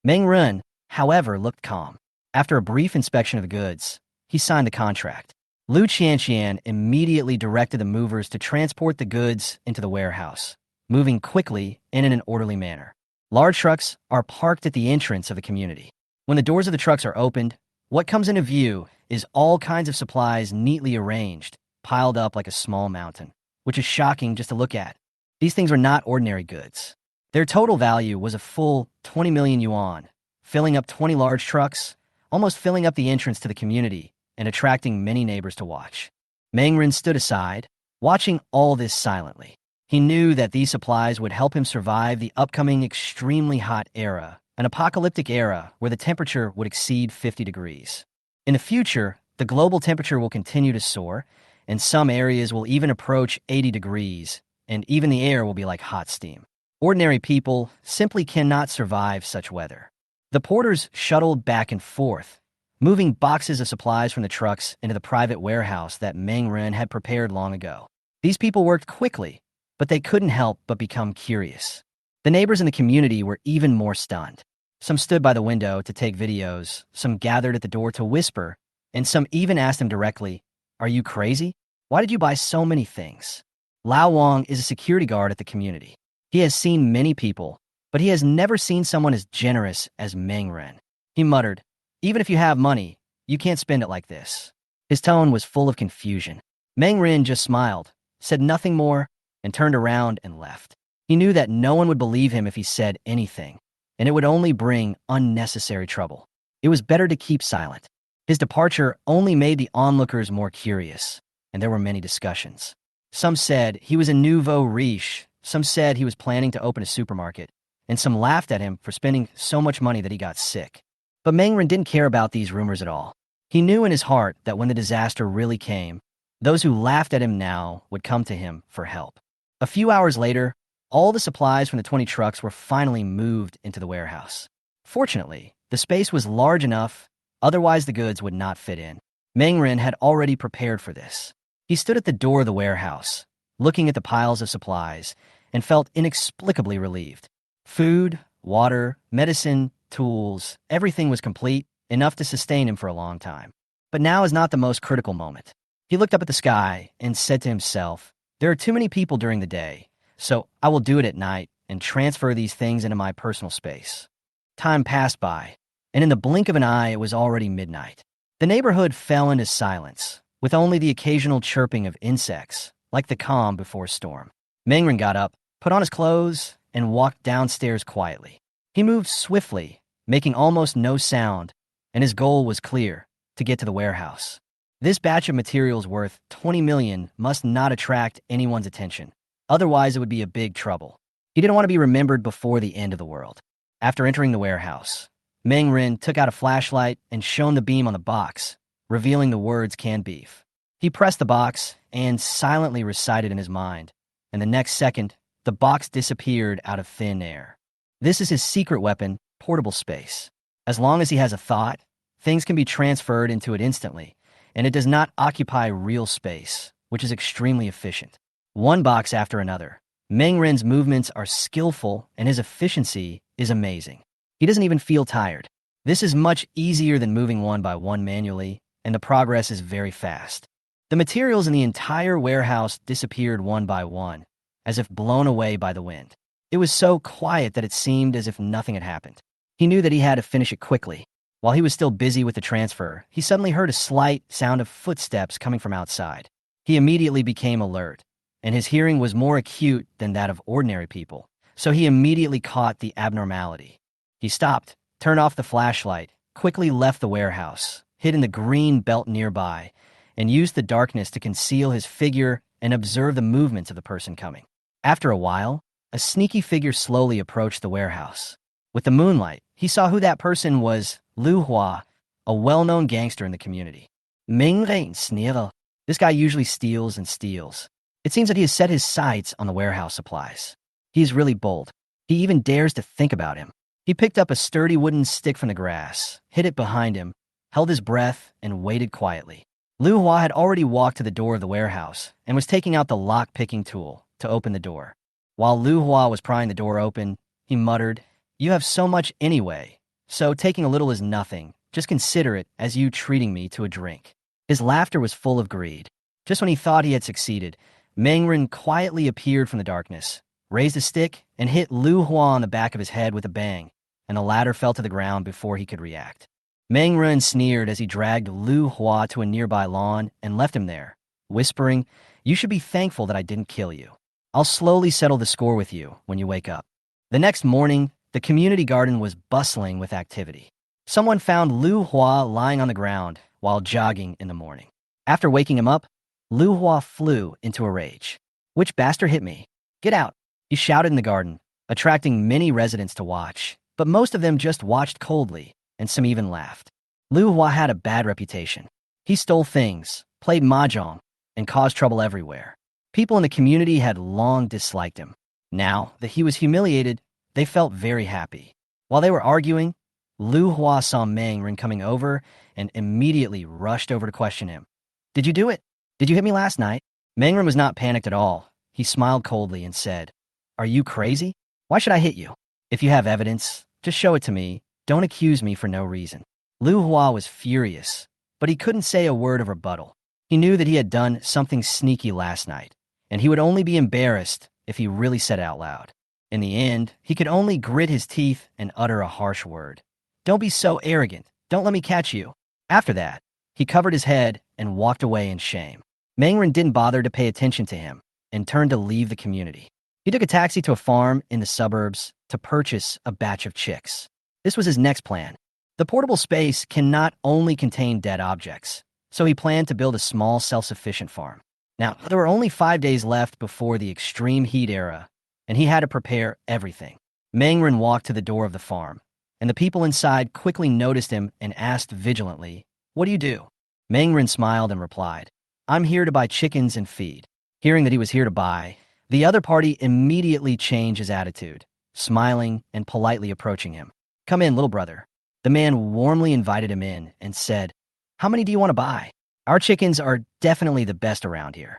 Meng Rin, however, looked calm. After a brief inspection of the goods, he signed the contract. Lu Qianqian immediately directed the movers to transport the goods into the warehouse, moving quickly and in an orderly manner. Large trucks are parked at the entrance of the community. When the doors of the trucks are opened, what comes into view is all kinds of supplies neatly arranged, piled up like a small mountain, which is shocking just to look at. These things are not ordinary goods. Their total value was a full 20 million yuan, filling up 20 large trucks, almost filling up the entrance to the community and attracting many neighbors to watch. Meng Rin stood aside, watching all this silently. He knew that these supplies would help him survive the upcoming extremely hot era, an apocalyptic era where the temperature would exceed 50 degrees. In the future, the global temperature will continue to soar, and some areas will even approach 80 degrees, and even the air will be like hot steam. Ordinary people simply cannot survive such weather. The porters shuttled back and forth, moving boxes of supplies from the trucks into the private warehouse that Meng Rin had prepared long ago. These people worked quickly, but they couldn't help but become curious. The neighbors in the community were even more stunned. Some stood by the window to take videos, some gathered at the door to whisper, and some even asked him directly, "Are you crazy? Why did you buy so many things?" Lao Wang is a security guard at the community. He has seen many people, but he has never seen someone as generous as Meng Ren. He muttered, "Even if you have money, you can't spend it like this." His tone was full of confusion. Meng Ren just smiled, said nothing more, and turned around and left. He knew that no one would believe him if he said anything, and it would only bring unnecessary trouble. It was better to keep silent. His departure only made the onlookers more curious, and there were many discussions. Some said he was a nouveau riche, some said he was planning to open a supermarket, and some laughed at him for spending so much money that he got sick. But Meng Ren didn't care about these rumors at all. He knew in his heart that when the disaster really came, those who laughed at him now would come to him for help. A few hours later, all the supplies from the 20 trucks were finally moved into the warehouse. Fortunately, the space was large enough, otherwise the goods would not fit in. Meng Ren had already prepared for this. He stood at the door of the warehouse, looking at the piles of supplies, and felt inexplicably relieved. Food, water, medicine, tools, everything was complete, enough to sustain him for a long time. But now is not the most critical moment. He looked up at the sky and said to himself, "There are too many people during the day, so I will do it at night and transfer these things into my personal space." Time passed by, and in the blink of an eye it was already midnight. The neighborhood fell into silence, with only the occasional chirping of insects, like the calm before a storm. Meng Ren got up, put on his clothes, and walked downstairs quietly. He moved swiftly, making almost no sound, and his goal was clear: to get to the warehouse. This batch of materials worth 20 million must not attract anyone's attention. Otherwise, it would be a big trouble. He didn't want to be remembered before the end of the world. After entering the warehouse, Meng Ren took out a flashlight and shone the beam on the box, revealing the words "canned beef." He pressed the box and silently recited in his mind, and the next second, the box disappeared out of thin air. This is his secret weapon, portable space. As long as he has a thought, things can be transferred into it instantly, and it does not occupy real space, which is extremely efficient. One box after another, Meng Ren's movements are skillful and his efficiency is amazing. He doesn't even feel tired. This is much easier than moving one by one manually, and the progress is very fast. The materials in the entire warehouse disappeared one by one, as if blown away by the wind. It was so quiet that it seemed as if nothing had happened. He knew that he had to finish it quickly. While he was still busy with the transfer, he suddenly heard a slight sound of footsteps coming from outside. He immediately became alert, and his hearing was more acute than that of ordinary people, so he immediately caught the abnormality. He stopped, turned off the flashlight, quickly left the warehouse, hid in the green belt nearby, and used the darkness to conceal his figure and observe the movements of the person coming. After a while, a sneaky figure slowly approached the warehouse. With the moonlight, he saw who that person was: Lu Hua, a well-known gangster in the community. Meng Ren sneered. This guy usually steals and steals. It seems that he has set his sights on the warehouse supplies. He is really bold. He even dares to think about him. He picked up a sturdy wooden stick from the grass, hid it behind him, held his breath, and waited quietly. Lu Hua had already walked to the door of the warehouse and was taking out the lock-picking tool to open the door. While Lu Hua was prying the door open, he muttered, "You have so much anyway, so taking a little is nothing. Just consider it as you treating me to a drink." His laughter was full of greed. Just when he thought he had succeeded, Meng Ren quietly appeared from the darkness, raised a stick, and hit Lu Hua on the back of his head with a bang, and the latter fell to the ground before he could react. Meng Ren sneered as he dragged Lu Hua to a nearby lawn and left him there, whispering, "You should be thankful that I didn't kill you. I'll slowly settle the score with you when you wake up." The next morning, the community garden was bustling with activity. Someone found Lu Hua lying on the ground while jogging in the morning. After waking him up, Lu Hua flew into a rage. "Which bastard hit me? Get out!" He shouted in the garden, attracting many residents to watch, but most of them just watched coldly, and some even laughed. Lu Hua had a bad reputation. He stole things, played mahjong, and caused trouble everywhere. People in the community had long disliked him. Now that he was humiliated, they felt very happy. While they were arguing, Lu Hua saw Meng Ren coming over and immediately rushed over to question him. "Did you do it? Did you hit me last night?" Meng Ren was not panicked at all. He smiled coldly and said, "Are you crazy? Why should I hit you? If you have evidence, just show it to me, Don't accuse me for no reason. Lu Hua was furious, but he couldn't say a word of rebuttal. He knew that he had done something sneaky last night, and he would only be embarrassed if he really said it out loud. In the end, he could only grit his teeth and utter a harsh word. Don't be so arrogant. Don't let me catch you. After that, he covered his head and walked away in shame. Mangren didn't bother to pay attention to him and turned to leave the community. He took a taxi to a farm in the suburbs to purchase a batch of chicks. This was his next plan. The portable space cannot only contain dead objects, so he planned to build a small self-sufficient farm. Now, there were only 5 days left before the extreme heat era, and he had to prepare everything. Mangren walked to the door of the farm, and the people inside quickly noticed him and asked vigilantly, "What do you do?" Mangren smiled and replied, "I'm here to buy chickens and feed." Hearing that he was here to buy, the other party immediately changed his attitude, smiling and politely approaching him. "Come in, little brother." The man warmly invited him in and said, "How many do you want to buy? Our chickens are definitely the best around here."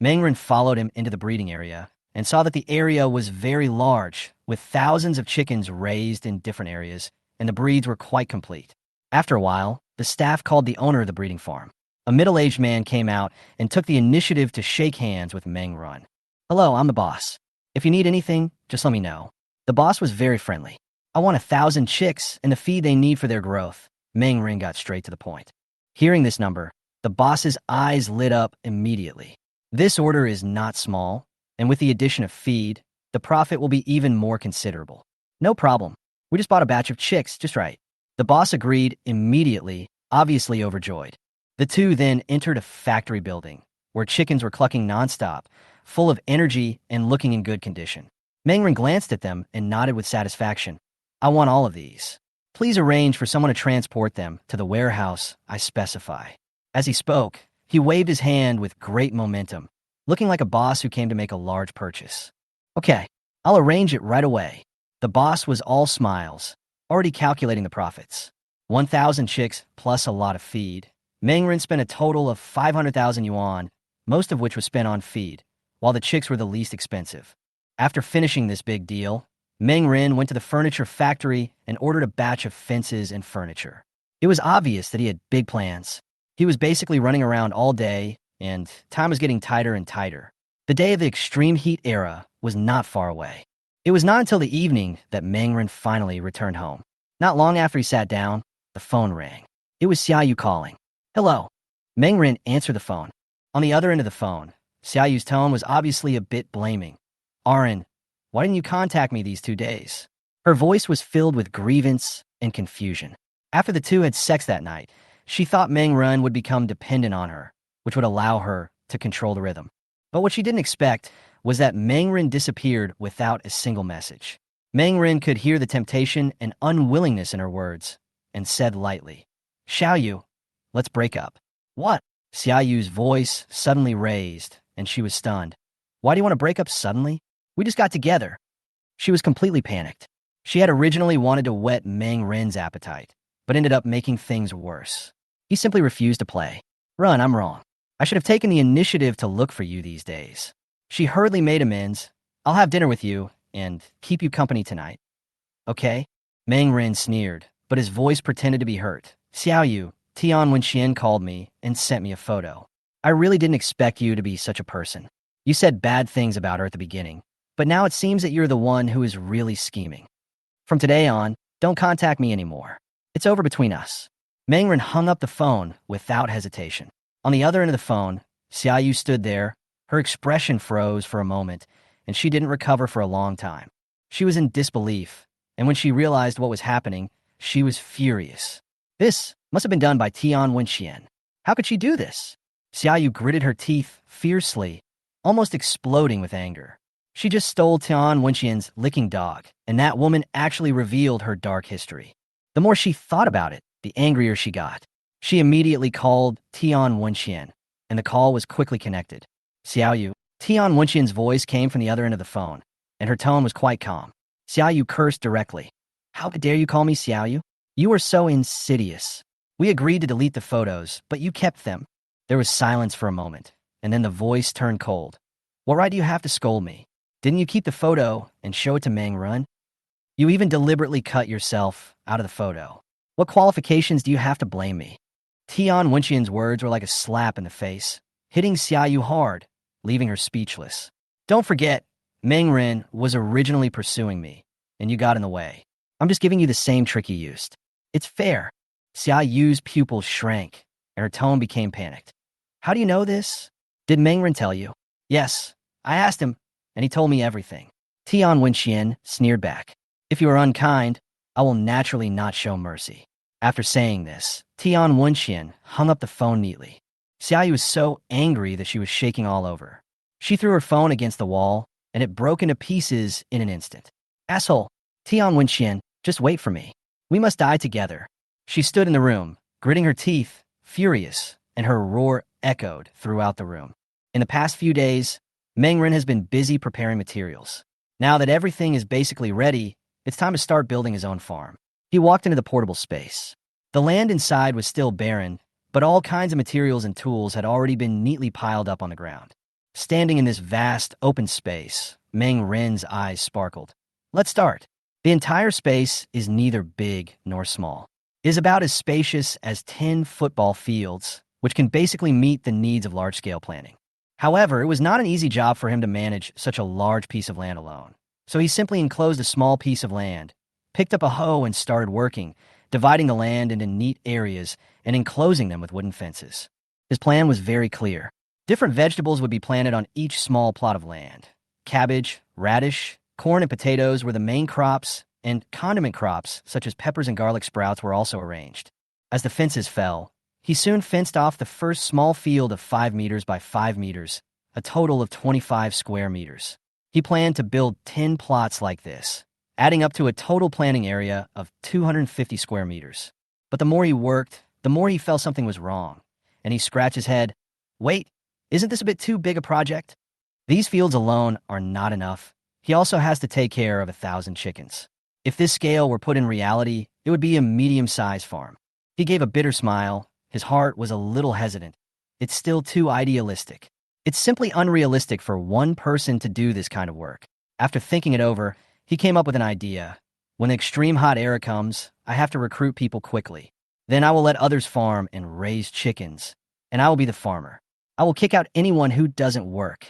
Mangren followed him into the breeding area and saw that the area was very large, with thousands of chickens raised in different areas, and the breeds were quite complete. After a while, the staff called the owner of the breeding farm. A middle-aged man came out and took the initiative to shake hands with Mangren. "Hello, I'm the boss. If you need anything, just let me know." The boss was very friendly. "I want 1,000 chicks and the feed they need for their growth." Mangren got straight to the point. Hearing this number, the boss's eyes lit up immediately. This order is not small, and with the addition of feed, the profit will be even more considerable. "No problem. We just bought a batch of chicks, just right." The boss agreed immediately, obviously overjoyed. The two then entered a factory building, where chickens were clucking nonstop, full of energy and looking in good condition. Mangren glanced at them and nodded with satisfaction. "I want all of these. Please arrange for someone to transport them to the warehouse I specify." As he spoke, he waved his hand with great momentum, looking like a boss who came to make a large purchase. "Okay, I'll arrange it right away." The boss was all smiles, already calculating the profits. 1,000 chicks plus a lot of feed. Mangren spent a total of 500,000 yuan, most of which was spent on feed, while the chicks were the least expensive. After finishing this big deal, Mangren went to the furniture factory and ordered a batch of fences and furniture. It was obvious that he had big plans. He was basically running around all day, and time was getting tighter and tighter. The day of the extreme heat era was not far away. It was not until the evening that Mangren finally returned home. Not long after he sat down, the phone rang. It was Xiaoyu calling. "Hello." Mangren answered the phone. On the other end of the phone, Xiaoyu's tone was obviously a bit blaming. "Arin, why didn't you contact me these 2 days?" Her voice was filled with grievance and confusion. After the two had sex that night, she thought Mangren would become dependent on her, which would allow her to control the rhythm. But what she didn't expect was that Mangren disappeared without a single message. Mangren could hear the temptation and unwillingness in her words, and said lightly, "Xiaoyu, let's break up." "What?" Xiaoyu's voice suddenly raised, and she was stunned. "Why do you want to break up suddenly? We just got together." She was completely panicked. She had originally wanted to whet Mangren's appetite, but ended up making things worse. He simply refused to play. "Run, I'm wrong. I should have taken the initiative to look for you these days." She hurriedly made amends. "I'll have dinner with you and keep you company tonight." "Okay?" Mangren sneered, but his voice pretended to be hurt. "Xiaoyu, Tian Wenxian called me and sent me a photo. I really didn't expect you to be such a person. You said bad things about her at the beginning, but now it seems that you're the one who is really scheming. From today on, don't contact me anymore. It's over between us." Mangren hung up the phone without hesitation. On the other end of the phone, Xiaoyu stood there. Her expression froze for a moment, and she didn't recover for a long time. She was in disbelief, and when she realized what was happening, she was furious. This must have been done by Tian Wenxian. How could she do this? Xiaoyu gritted her teeth fiercely, almost exploding with anger. She just stole Tian Wenxian's licking dog, and that woman actually revealed her dark history. The more she thought about it, the angrier she got. She immediately called Tian Wenxian, and the call was quickly connected. "Xiaoyu." Tian Wenxian's voice came from the other end of the phone, and her tone was quite calm. Xiaoyu cursed directly. "How dare you call me Xiaoyu? You are so insidious. We agreed to delete the photos, but you kept them." There was silence for a moment, and then the voice turned cold. "What right do you have to scold me? Didn't you keep the photo and show it to Mangren?" You even deliberately cut yourself out of the photo. What qualifications do you have to blame me? Tian Wenqian's words were like a slap in the face, hitting Xiaoyu hard, leaving her speechless. Don't forget, Meng Ren was originally pursuing me, and you got in the way. I'm just giving you the same trick he used. It's fair. Xiaoyu's pupils shrank, and her tone became panicked. How do you know this? Did Meng Ren tell you? Yes. I asked him, and he told me everything. Tian Wenqian sneered back. If you are unkind, I will naturally not show mercy. After saying this, Tian Wenqian hung up the phone neatly. Xiaoyu was so angry that she was shaking all over. She threw her phone against the wall, and it broke into pieces in an instant. Asshole, Tian Wenqian, just wait for me. We must die together. She stood in the room, gritting her teeth, furious, and her roar echoed throughout the room. In the past few days, Meng Ren has been busy preparing materials. Now that everything is basically ready, it's time to start building his own farm. He walked into the portable space. The land inside was still barren, but all kinds of materials and tools had already been neatly piled up on the ground. Standing in this vast, open space, Meng Ren's eyes sparkled. Let's start. The entire space is neither big nor small. It is about as spacious as 10 football fields, which can basically meet the needs of large-scale planning. However, it was not an easy job for him to manage such a large piece of land alone. So he simply enclosed a small piece of land, picked up a hoe and started working, dividing the land into neat areas and enclosing them with wooden fences. His plan was very clear. Different vegetables would be planted on each small plot of land. Cabbage, radish, corn, and potatoes were the main crops, and condiment crops, such as peppers and garlic sprouts, were also arranged. As the fences fell, he soon fenced off the first small field of 5 meters by 5 meters, a total of 25 square meters. He planned to build 10 plots like this, adding up to a total planting area of 250 square meters. But the more he worked, the more he felt something was wrong, and he scratched his head. Wait, isn't this a bit too big a project? These fields alone are not enough. He also has to take care of 1,000 chickens. If this scale were put in reality, it would be a medium-sized farm. He gave a bitter smile. His heart was a little hesitant. It's still too idealistic. It's simply unrealistic for one person to do this kind of work. After thinking it over, he came up with an idea. When the extreme hot era comes, I have to recruit people quickly. Then I will let others farm and raise chickens, and I will be the farmer. I will kick out anyone who doesn't work.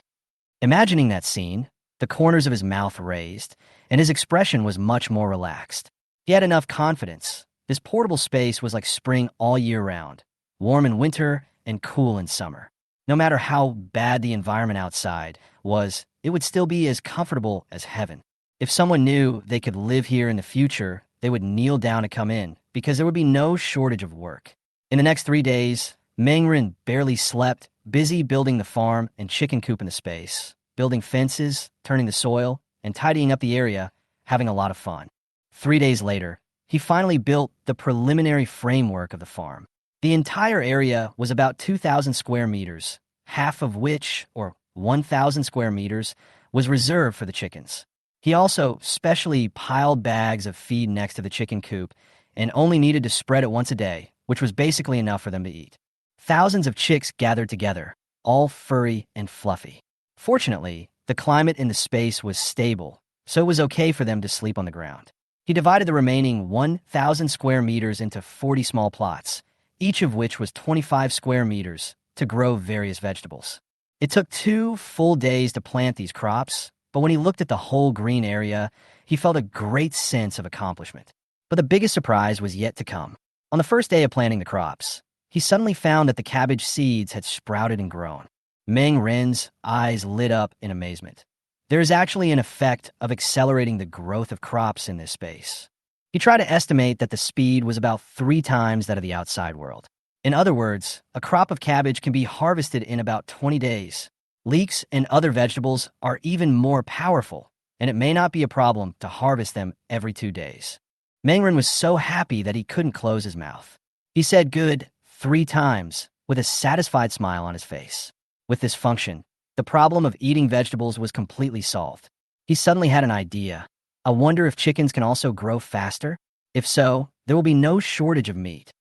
Imagining that scene, the corners of his mouth raised, and his expression was much more relaxed. He had enough confidence. This portable space was like spring all year round, warm in winter and cool in summer. No matter how bad the environment outside was, it would still be as comfortable as heaven. If someone knew they could live here in the future, they would kneel down to come in, because there would be no shortage of work. In the next 3 days, Meng Ren barely slept, busy building the farm and chicken coop in the space, building fences, turning the soil, and tidying up the area, having a lot of fun. 3 days later, he finally built the preliminary framework of the farm. The entire area was about 2,000 square meters, half of which, or 1,000 square meters, was reserved for the chickens. He also specially piled bags of feed next to the chicken coop and only needed to spread it once a day, which was basically enough for them to eat. Thousands of chicks gathered together, all furry and fluffy. Fortunately, the climate in the space was stable, so it was okay for them to sleep on the ground. He divided the remaining 1,000 square meters into 40 small plots, each of which was 25 square meters, to grow various vegetables. It took 2 full days to plant these crops, but when he looked at the whole green area, he felt a great sense of accomplishment. But the biggest surprise was yet to come. On the first day of planting the crops, he suddenly found that the cabbage seeds had sprouted and grown. Meng Ren's eyes lit up in amazement. There is actually an effect of accelerating the growth of crops in this space. He tried to estimate that the speed was about 3 times that of the outside world. In other words, a crop of cabbage can be harvested in about 20 days. Leeks and other vegetables are even more powerful, and it may not be a problem to harvest them every 2 days. Meng Ren was so happy that he couldn't close his mouth. He said good 3 times with a satisfied smile on his face. With this function, the problem of eating vegetables was completely solved. He suddenly had an idea. I wonder if chickens can also grow faster? If so, there will be no shortage of meat.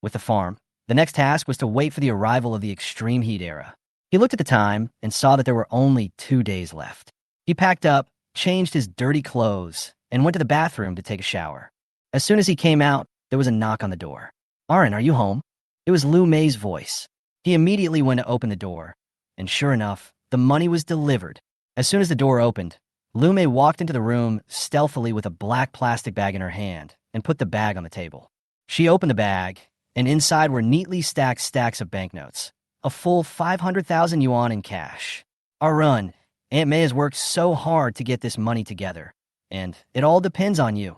With the farm, the next task was to wait for the arrival of the extreme heat era. He looked at the time and saw that there were only 2 days left. He packed up, changed his dirty clothes, and went to the bathroom to take a shower. As soon as he came out, there was a knock on the door. "Aaron, are you home?" It was Lu Mei's voice. He immediately went to open the door, and sure enough, the money was delivered. As soon as the door opened, Lu Mei walked into the room stealthily with a black plastic bag in her hand and put the bag on the table. She opened the bag, and inside were neatly stacked stacks of banknotes, a full 500,000 yuan in cash. "Aaron, Aunt May has worked so hard to get this money together, and it all depends on you."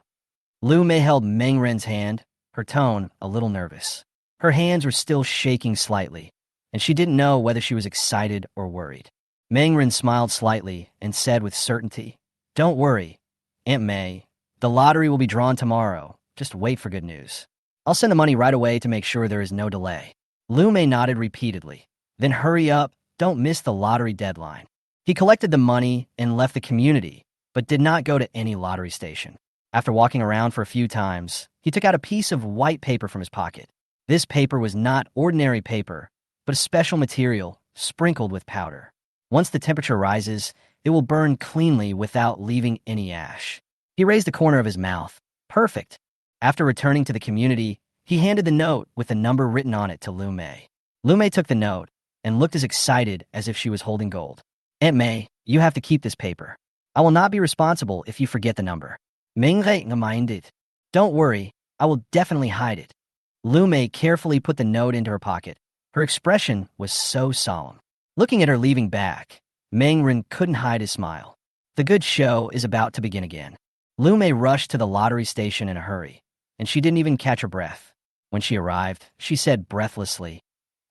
Lu Mei held Meng Ren's hand, her tone a little nervous. Her hands were still shaking slightly, and she didn't know whether she was excited or worried. Meng Ren smiled slightly and said with certainty, "Don't worry, Aunt May. The lottery will be drawn tomorrow. Just wait for good news. I'll send the money right away to make sure there is no delay." Lu Mei nodded repeatedly. "Then hurry up, don't miss the lottery deadline." He collected the money and left the community, but did not go to any lottery station. After walking around for a few times, he took out a piece of white paper from his pocket. This paper was not ordinary paper, but a special material sprinkled with powder. Once the temperature rises, it will burn cleanly without leaving any ash. He raised the corner of his mouth. Perfect. After returning to the community, he handed the note with the number written on it to Lu Mei. Lu Mei took the note and looked as excited as if she was holding gold. "Aunt May, you have to keep this paper. I will not be responsible if you forget the number." Meng Rei reminded. "Don't worry, I will definitely hide it." Lu Mei carefully put the note into her pocket. Her expression was so solemn. Looking at her leaving back, Meng Ren couldn't hide his smile. The good show is about to begin again. Lu Mei rushed to the lottery station in a hurry, and she didn't even catch her breath. When she arrived, she said breathlessly,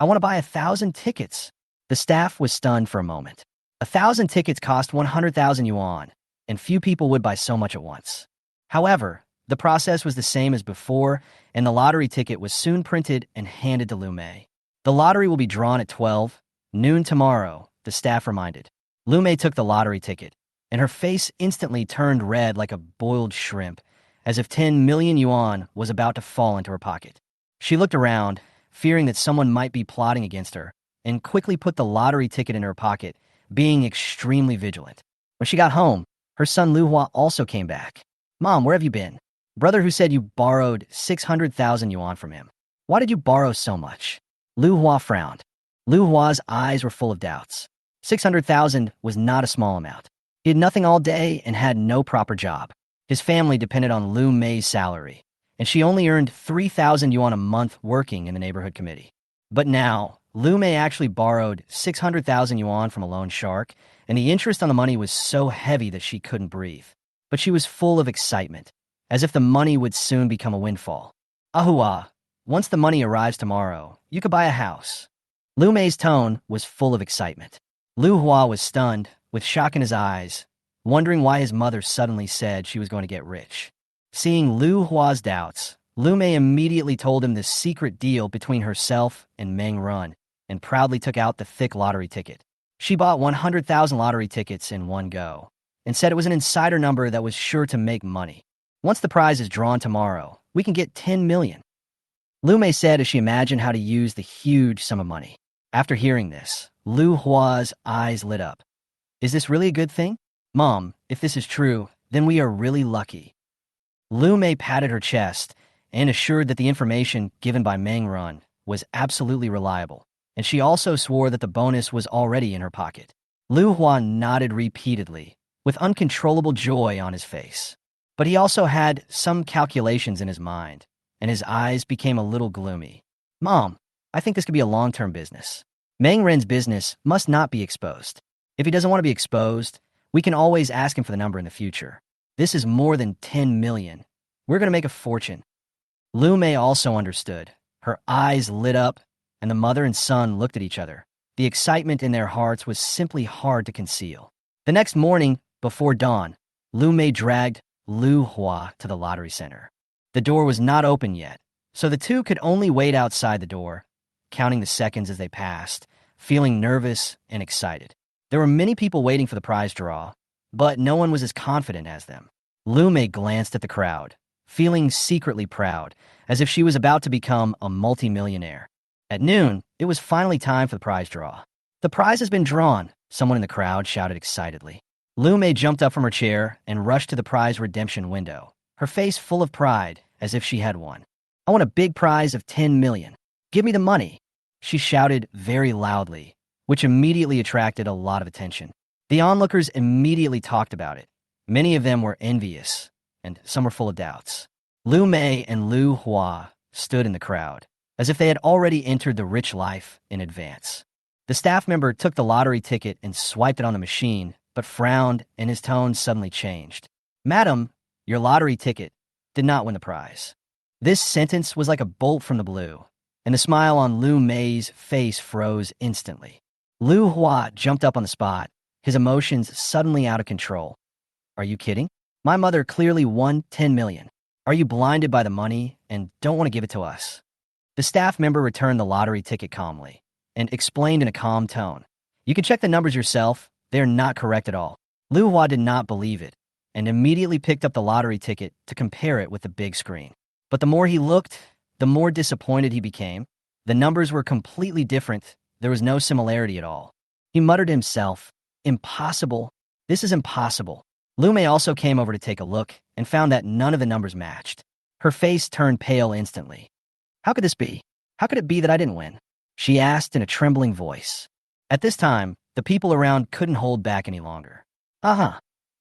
"I want to buy 1,000 tickets." The staff was stunned for a moment. 1,000 tickets cost 100,000 yuan, and few people would buy so much at once. However, the process was the same as before, and the lottery ticket was soon printed and handed to Lu Mei. "The lottery will be drawn at 12 noon tomorrow," the staff reminded. Lu Mei took the lottery ticket, and her face instantly turned red like a boiled shrimp, as if 10 million yuan was about to fall into her pocket. She looked around, fearing that someone might be plotting against her, and quickly put the lottery ticket in her pocket, being extremely vigilant. When she got home, her son Lu Hua also came back. "Mom, where have you been? Brother who said you borrowed 600,000 yuan from him. Why did you borrow so much?" Lu Hua frowned. Lu Hua's eyes were full of doubts. 600,000 was not a small amount. He had nothing all day and had no proper job. His family depended on Lu Mei's salary, and she only earned 3,000 yuan a month working in the neighborhood committee. But now, Lu Mei actually borrowed 600,000 yuan from a loan shark, and the interest on the money was so heavy that she couldn't breathe. But she was full of excitement, as if the money would soon become a windfall. "Ahua, once the money arrives tomorrow, you could buy a house." Lu Mei's tone was full of excitement. Lu Hua was stunned, with shock in his eyes, wondering why his mother suddenly said she was going to get rich. Seeing Lu Hua's doubts, Lu Mei immediately told him the secret deal between herself and Meng Ren, and proudly took out the thick lottery ticket. She bought 100,000 lottery tickets in one go, and said it was an insider number that was sure to make money. "Once the prize is drawn tomorrow, we can get 10 million. Lu Mei said as she imagined how to use the huge sum of money. After hearing this, Lu Hua's eyes lit up. "Is this really a good thing? Mom, if this is true, then we are really lucky." Lu Mei patted her chest and assured that the information given by Meng Ren was absolutely reliable, and she also swore that the bonus was already in her pocket. Lu Hua nodded repeatedly, with uncontrollable joy on his face. But he also had some calculations in his mind, and his eyes became a little gloomy. "Mom, I think this could be a long-term business. Meng Ren's business must not be exposed. If he doesn't want to be exposed, we can always ask him for the number in the future. This is more than 10 million. We're going to make a fortune." Lu Mei also understood. Her eyes lit up, and the mother and son looked at each other. The excitement in their hearts was simply hard to conceal. The next morning, before dawn, Lu Mei dragged Lu Hua to the lottery center. The door was not open yet, so the two could only wait outside the door, counting the seconds as they passed, feeling nervous and excited. There were many people waiting for the prize draw, but no one was as confident as them. Lu Mei glanced at the crowd, feeling secretly proud, as if she was about to become a multimillionaire. At noon, it was finally time for the prize draw. "The prize has been drawn," someone in the crowd shouted excitedly. Lu Mei jumped up from her chair and rushed to the prize redemption window, her face full of pride as if she had won. I want a big prize of 10 million. Give me the money, she shouted very loudly, which immediately attracted a lot of attention. The onlookers immediately talked about it. Many of them were envious, and some were full of doubts. Lu Mei and Lu Hua stood in the crowd, as if they had already entered the rich life in advance. The staff member took the lottery ticket and swiped it on the machine, but frowned and his tone suddenly changed. Madam, your lottery ticket did not win the prize. This sentence was like a bolt from the blue, and the smile on Lu Mei's face froze instantly. Lu Hua jumped up on the spot, his emotions suddenly out of control. Are you kidding? My mother clearly won 10 million. Are you blinded by the money and don't want to give it to us? The staff member returned the lottery ticket calmly and explained in a calm tone. You can check the numbers yourself. They are not correct at all. Lu Hua did not believe it and immediately picked up the lottery ticket to compare it with the big screen. But the more he looked, the more disappointed he became. The numbers were completely different. There was no similarity at all. He muttered to himself, impossible. This is impossible. Lu Mei also came over to take a look and found that none of the numbers matched. Her face turned pale instantly. How could this be? How could it be that I didn't win? She asked in a trembling voice. At this time, the people around couldn't hold back any longer.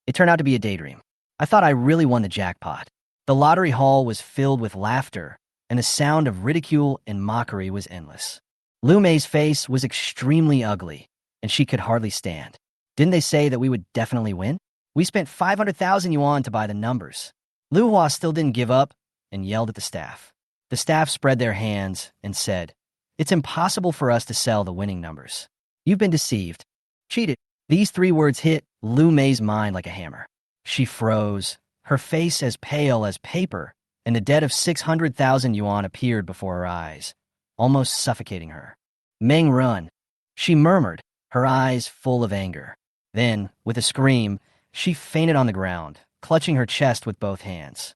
It turned out to be a daydream. I thought I really won the jackpot. The lottery hall was filled with laughter, and the sound of ridicule and mockery was endless. Lu Mei's face was extremely ugly, and she could hardly stand. Didn't they say that we would definitely win? We spent 500,000 yuan to buy the numbers. Lu Hua still didn't give up and yelled at the staff. The staff spread their hands and said, It's impossible for us to sell the winning numbers. You've been deceived. Cheated. These 3 words hit Lu Mei's mind like a hammer. She froze, her face as pale as paper, and the debt of 600,000 yuan appeared before her eyes, almost suffocating her. Meng run, she murmured, her eyes full of anger. Then, with a scream, she fainted on the ground, clutching her chest with both hands.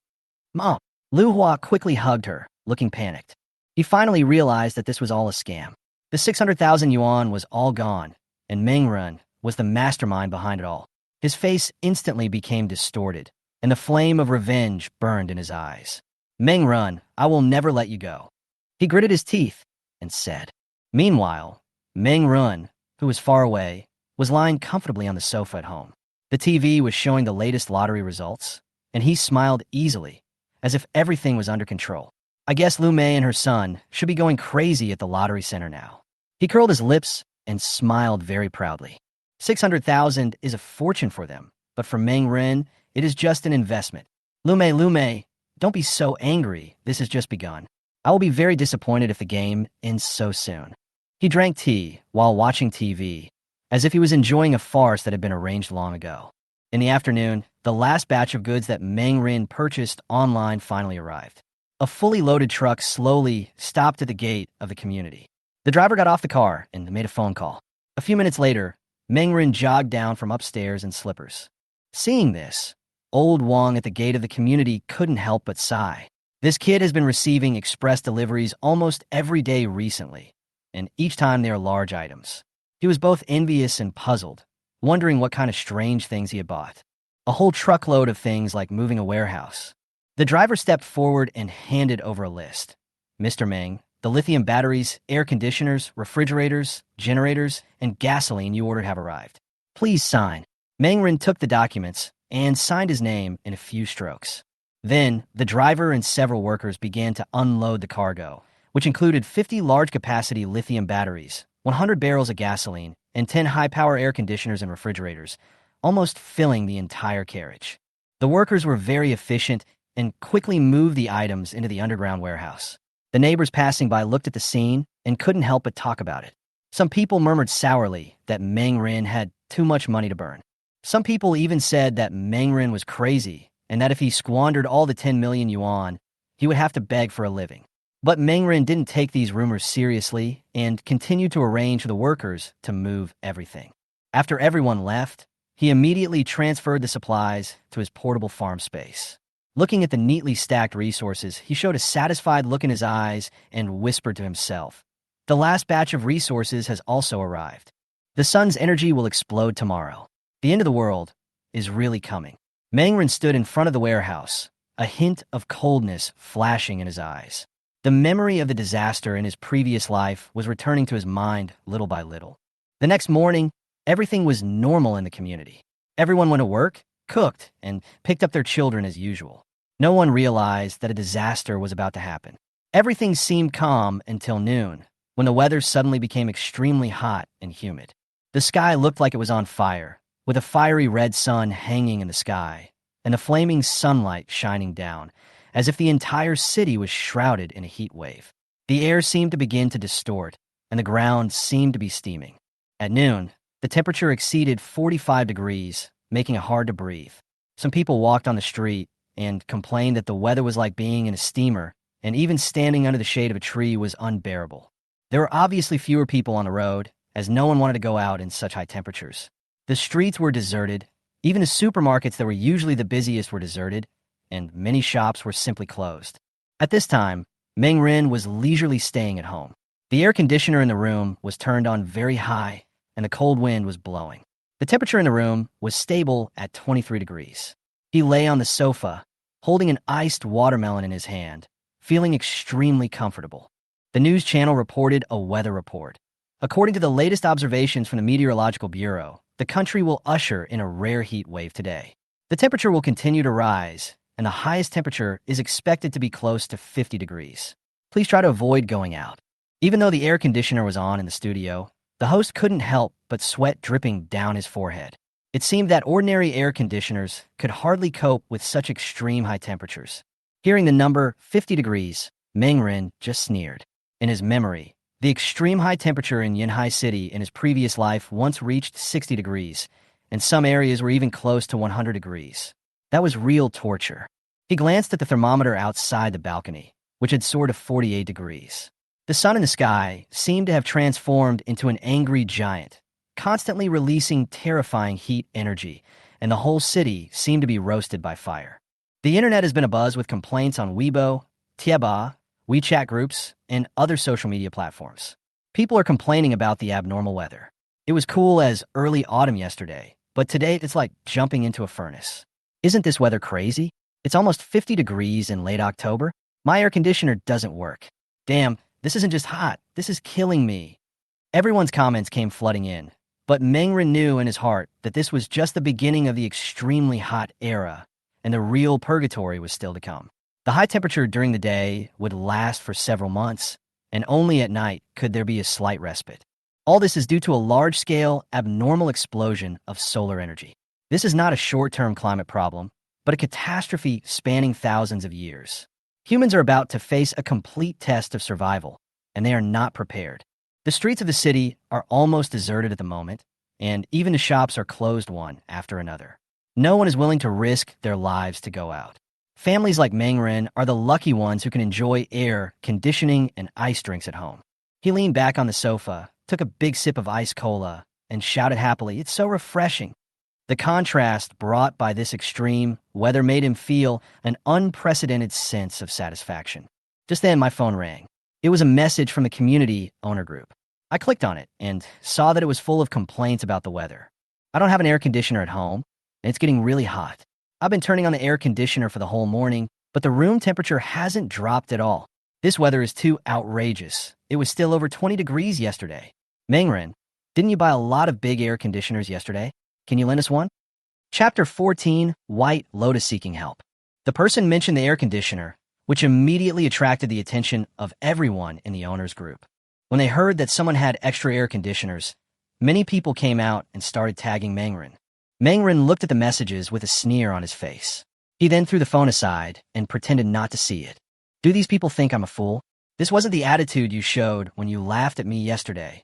Mom! Lu Hua quickly hugged her, looking panicked. He finally realized that this was all a scam. The 600,000 yuan was all gone, and Meng Run was the mastermind behind it all. His face instantly became distorted, and the flame of revenge burned in his eyes. Meng Run, I will never let you go. He gritted his teeth and said. Meanwhile, Meng Run, who was far away, was lying comfortably on the sofa at home. The TV was showing the latest lottery results, and he smiled easily, as if everything was under control. I guess Lu Mei and her son should be going crazy at the lottery center now. He curled his lips and smiled very proudly. 600,000 is a fortune for them, but for Meng Ren, it is just an investment. Lu Mei, don't be so angry. This has just begun. I will be very disappointed if the game ends so soon. He drank tea while watching TV, as if he was enjoying a farce that had been arranged long ago. In the afternoon, the last batch of goods that Meng Rin purchased online finally arrived. A fully loaded truck slowly stopped at the gate of the community. The driver got off the car and made a phone call. A few minutes later, Meng Rin jogged down from upstairs in slippers. Seeing this, old Wang at the gate of the community couldn't help but sigh. This kid has been receiving express deliveries almost every day recently, and each time they are large items. He was both envious and puzzled, wondering what kind of strange things he had bought. A whole truckload of things like moving a warehouse. The driver stepped forward and handed over a list. Mr. Meng, the lithium batteries, air conditioners, refrigerators, generators, and gasoline you ordered have arrived. Please sign. Meng Rin took the documents and signed his name in a few strokes. Then, the driver and several workers began to unload the cargo, which included 50 large-capacity lithium batteries, 100 barrels of gasoline, and 10 high-power air conditioners and refrigerators, almost filling the entire carriage. The workers were very efficient and quickly moved the items into the underground warehouse. The neighbors passing by looked at the scene and couldn't help but talk about it. Some people murmured sourly that Meng Rin had too much money to burn. Some people even said that Meng Rin was crazy and that if he squandered all the 10 million yuan, he would have to beg for a living. But Meng Rin didn't take these rumors seriously and continued to arrange for the workers to move everything. After everyone left, he immediately transferred the supplies to his portable farm space. Looking at the neatly stacked resources, he showed a satisfied look in his eyes and whispered to himself, The last batch of resources has also arrived. The sun's energy will explode tomorrow. The end of the world is really coming. Mangren stood in front of the warehouse, a hint of coldness flashing in his eyes. The memory of the disaster in his previous life was returning to his mind little by little. The next morning, everything was normal in the community. Everyone went to work, cooked, and picked up their children as usual. No one realized that a disaster was about to happen. Everything seemed calm until noon, when the weather suddenly became extremely hot and humid. The sky looked like it was on fire, with a fiery red sun hanging in the sky, and the flaming sunlight shining down, as if the entire city was shrouded in a heat wave. The air seemed to begin to distort, and the ground seemed to be steaming. At noon, the temperature exceeded 45 degrees, making it hard to breathe. Some people walked on the street and complained that the weather was like being in a steamer, and even standing under the shade of a tree was unbearable. There were obviously fewer people on the road, as no one wanted to go out in such high temperatures. The streets were deserted. Even the supermarkets that were usually the busiest were deserted, and many shops were simply closed. At this time, Mangren was leisurely staying at home. The air conditioner in the room was turned on very high, and the cold wind was blowing. The temperature in the room was stable at 23 degrees. He lay on the sofa, holding an iced watermelon in his hand, feeling extremely comfortable. The news channel reported a weather report. According to the latest observations from the Meteorological Bureau, the country will usher in a rare heat wave today. The temperature will continue to rise, and the highest temperature is expected to be close to 50 degrees. Please try to avoid going out. Even though the air conditioner was on in the studio, the host couldn't help but sweat dripping down his forehead. It seemed that ordinary air conditioners could hardly cope with such extreme high temperatures. Hearing the number 50 degrees, Mangren just sneered. In his memory, the extreme high temperature in Yanhai City in his previous life once reached 60 degrees, and some areas were even close to 100 degrees. That was real torture. He glanced at the thermometer outside the balcony, which had soared to 48 degrees. The sun in the sky seemed to have transformed into an angry giant, constantly releasing terrifying heat energy, and the whole city seemed to be roasted by fire. The internet has been abuzz with complaints on Weibo, Tieba, WeChat groups, and other social media platforms. People are complaining about the abnormal weather. It was cool as early autumn yesterday, but today it's like jumping into a furnace. Isn't this weather crazy? It's almost 50 degrees in late October. My air conditioner doesn't work. Damn, this isn't just hot, this is killing me. Everyone's comments came flooding in, but Mangren knew in his heart that this was just the beginning of the extremely hot era, and the real purgatory was still to come. The high temperature during the day would last for several months, and only at night could there be a slight respite. All this is due to a large-scale, abnormal explosion of solar energy. This is not a short-term climate problem, but a catastrophe spanning thousands of years. Humans are about to face a complete test of survival, and they are not prepared. The streets of the city are almost deserted at the moment, and even the shops are closed one after another. No one is willing to risk their lives to go out. Families like Mangren are the lucky ones who can enjoy air, conditioning, and ice drinks at home. He leaned back on the sofa, took a big sip of ice cola, and shouted happily, "It's so refreshing." The contrast brought by this extreme weather made him feel an unprecedented sense of satisfaction. Just then, my phone rang. It was a message from the community owner group. I clicked on it and saw that it was full of complaints about the weather. I don't have an air conditioner at home, and it's getting really hot. I've been turning on the air conditioner for the whole morning, but the room temperature hasn't dropped at all. This weather is too outrageous. It was still over 20 degrees yesterday. Mangren, didn't you buy a lot of big air conditioners yesterday? Can you lend us one? Chapter 14, White Lotus Seeking Help. The person mentioned the air conditioner, which immediately attracted the attention of everyone in the owner's group. When they heard that someone had extra air conditioners, many people came out and started tagging Mangren. Mangren looked at the messages with a sneer on his face. He then threw the phone aside and pretended not to see it. Do these people think I'm a fool? This wasn't the attitude you showed when you laughed at me yesterday.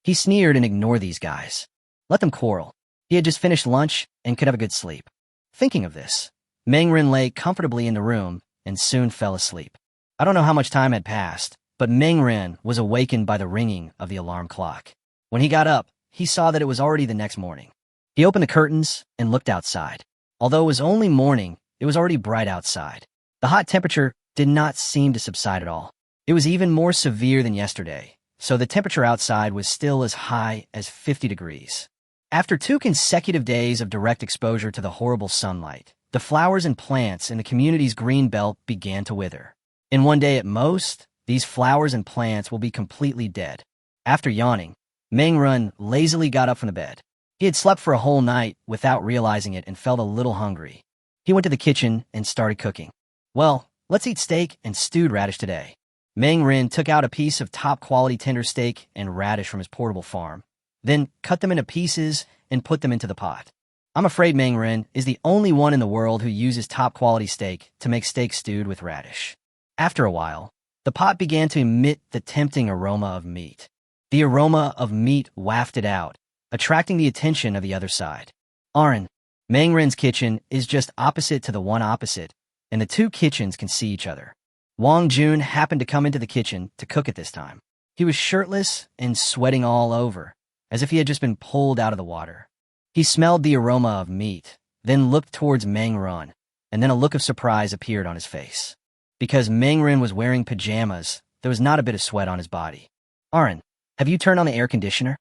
He sneered and ignored these guys. Let them quarrel. He had just finished lunch and could have a good sleep. Thinking of this, Mangren lay comfortably in the room and soon fell asleep. I don't know how much time had passed, but Mangren was awakened by the ringing of the alarm clock. When he got up, he saw that it was already the next morning. He opened the curtains and looked outside. Although it was only morning, it was already bright outside. The hot temperature did not seem to subside at all. It was even more severe than yesterday, so the temperature outside was still as high as 50 degrees. After 2 consecutive days of direct exposure to the horrible sunlight, the flowers and plants in the community's green belt began to wither. In one day at most, these flowers and plants will be completely dead. After yawning, Meng lazily got up from the bed. He had slept for a whole night without realizing it and felt a little hungry. He went to the kitchen and started cooking. Well, let's eat steak and stewed radish today. Meng took out a piece of top-quality tender steak and radish from his portable farm, then cut them into pieces and put them into the pot. I'm afraid Meng is the only one in the world who uses top-quality steak to make steak stewed with radish. After a while, the pot began to emit the tempting aroma of meat. The aroma of meat wafted out, attracting the attention of the other side. Meng kitchen is just opposite to the one opposite, and the two kitchens can see each other. Wang Jun happened to come into the kitchen to cook at this time. He was shirtless and sweating all over, as if he had just been pulled out of the water. He smelled the aroma of meat, then looked towards Meng, and then a look of surprise appeared on his face. Because Meng was wearing pajamas, there was not a bit of sweat on his body. Have you turned on the air conditioner?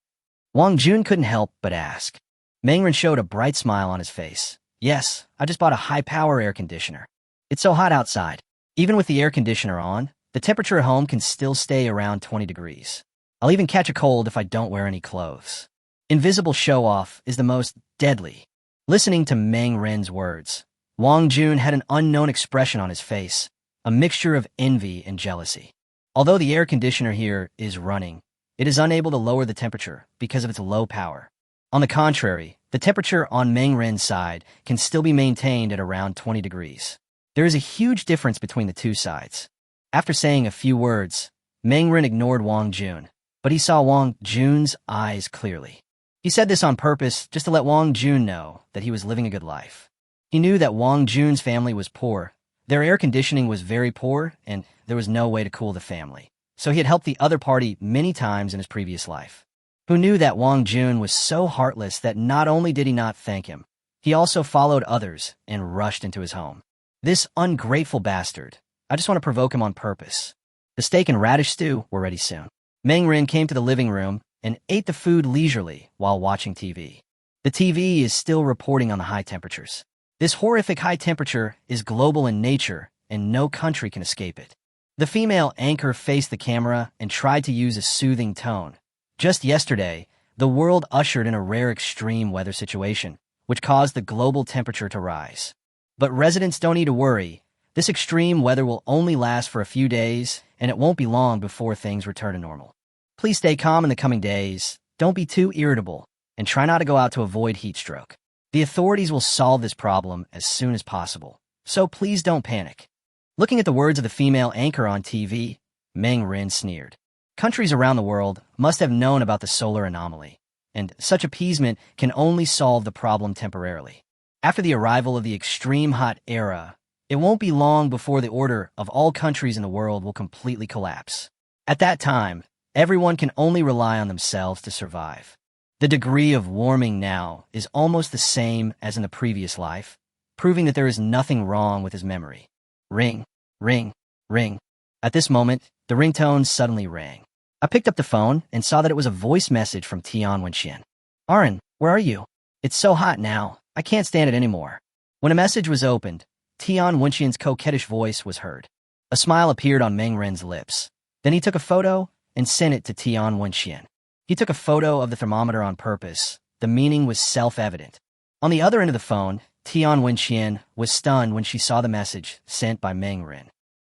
Wang Jun couldn't help but ask. Meng showed a bright smile on his face. Yes, I just bought a high-power air conditioner. It's so hot outside. Even with the air conditioner on, the temperature at home can still stay around 20 degrees. I'll even catch a cold if I don't wear any clothes. Invisible show-off is the most deadly. Listening to Meng words, Wang Jun had an unknown expression on his face, a mixture of envy and jealousy. Although the air conditioner here is running, it is unable to lower the temperature because of its low power. On the contrary, the temperature on Meng side can still be maintained at around 20 degrees. There is a huge difference between the two sides. After saying a few words, Meng ignored Wang Jun, but he saw Wang Jun's eyes clearly. He said this on purpose just to let Wang Jun know that he was living a good life. He knew that Wang Jun's family was poor. Their air conditioning was very poor, and there was no way to cool the family. So he had helped the other party many times in his previous life. Who knew that Wang Jun was so heartless that not only did he not thank him, he also followed others and rushed into his home. This ungrateful bastard. I just want to provoke him on purpose. The steak and radish stew were ready soon. Meng came to the living room and ate the food leisurely while watching TV. The TV is still reporting on the high temperatures. This horrific high temperature is global in nature, and no country can escape it. The female anchor faced the camera and tried to use a soothing tone. Just yesterday, the world ushered in a rare extreme weather situation, which caused the global temperature to rise. But residents don't need to worry. This extreme weather will only last for a few days, and it won't be long before things return to normal. Please stay calm in the coming days, don't be too irritable, and try not to go out to avoid heat stroke. The authorities will solve this problem as soon as possible, so please don't panic. Looking at the words of the female anchor on TV, Meng sneered. Countries around the world must have known about the solar anomaly, and such appeasement can only solve the problem temporarily. After the arrival of the extreme hot era, it won't be long before the order of all countries in the world will completely collapse. At that time, everyone can only rely on themselves to survive. The degree of warming now is almost the same as in the previous life, proving that there is nothing wrong with his memory. Ring, ring, ring. At this moment, the ringtone suddenly rang. I picked up the phone and saw that it was a voice message from Tian Wenxian. Aaron, where are you? It's so hot now. I can't stand it anymore. When a message was opened, Tian Wenxian's coquettish voice was heard. A smile appeared on Meng lips. Then he took a photo and sent it to Tian Wenxian. He took a photo of the thermometer on purpose. The meaning was self-evident. On the other end of the phone, Tian Wenxian was stunned when she saw the message sent by Meng.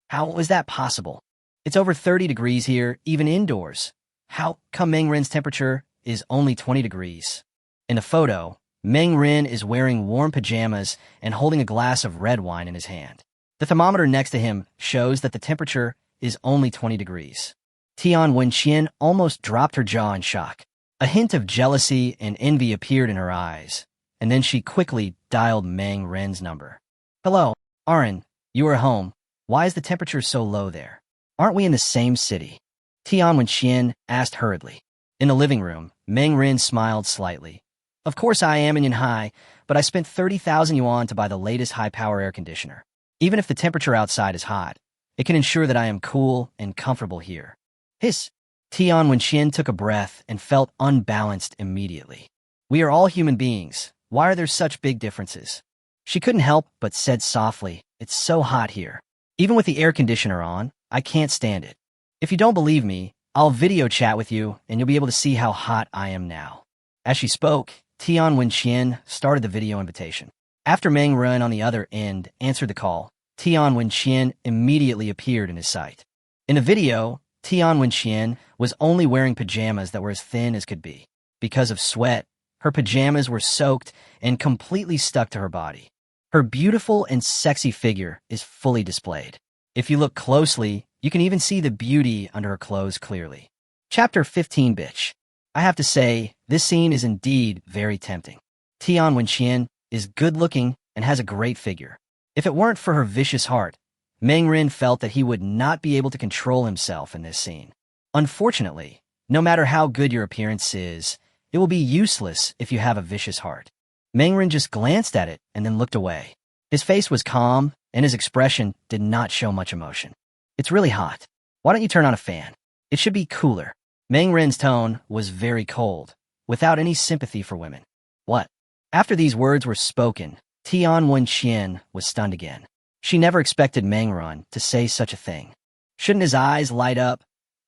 How was that possible? It's over 30 degrees here, even indoors. How come Meng temperature is only 20 degrees? In the photo, Meng is wearing warm pajamas and holding a glass of red wine in his hand. The thermometer next to him shows that the temperature is only 20 degrees. Tian Wenxian almost dropped her jaw in shock. A hint of jealousy and envy appeared in her eyes, and then she quickly dialed Meng's number. Hello, Aaron, you are home. Why is the temperature so low there? Aren't we in the same city? Tian Wenxian asked hurriedly. In the living room, Meng smiled slightly. Of course I am in Yanhai, but I spent 30,000 yuan to buy the latest high-power air conditioner. Even if the temperature outside is hot, it can ensure that I am cool and comfortable here. Hiss! Tian Wenxian took a breath and felt unbalanced immediately. We are all human beings. Why are there such big differences? She couldn't help but said softly, "It's so hot here. Even with the air conditioner on, I can't stand it. If you don't believe me, I'll video chat with you and you'll be able to see how hot I am now." As she spoke, Tian Wenxian started the video invitation. After Meng Ren on the other end answered the call, Tian Wenxian immediately appeared in his sight. In the video, Tian Wenxian was only wearing pajamas that were as thin as could be. Because of sweat, her pajamas were soaked and completely stuck to her body. Her beautiful and sexy figure is fully displayed. If you look closely, you can even see the beauty under her clothes clearly. Chapter 15 Bitch. I have to say, this scene is indeed very tempting. Tian Wenxian is good-looking and has a great figure. If it weren't for her vicious heart, Meng Ren felt that he would not be able to control himself in this scene. Unfortunately, no matter how good your appearance is, it will be useless if you have a vicious heart. Meng Ren just glanced at it and then looked away. His face was calm, and his expression did not show much emotion. "It's really hot. Why don't you turn on a fan? It should be cooler." Meng Ren's tone was very cold, without any sympathy for women. "What?" After these words were spoken, Tian Wenxian was stunned again. She never expected Meng Ren to say such a thing. Shouldn't his eyes light up,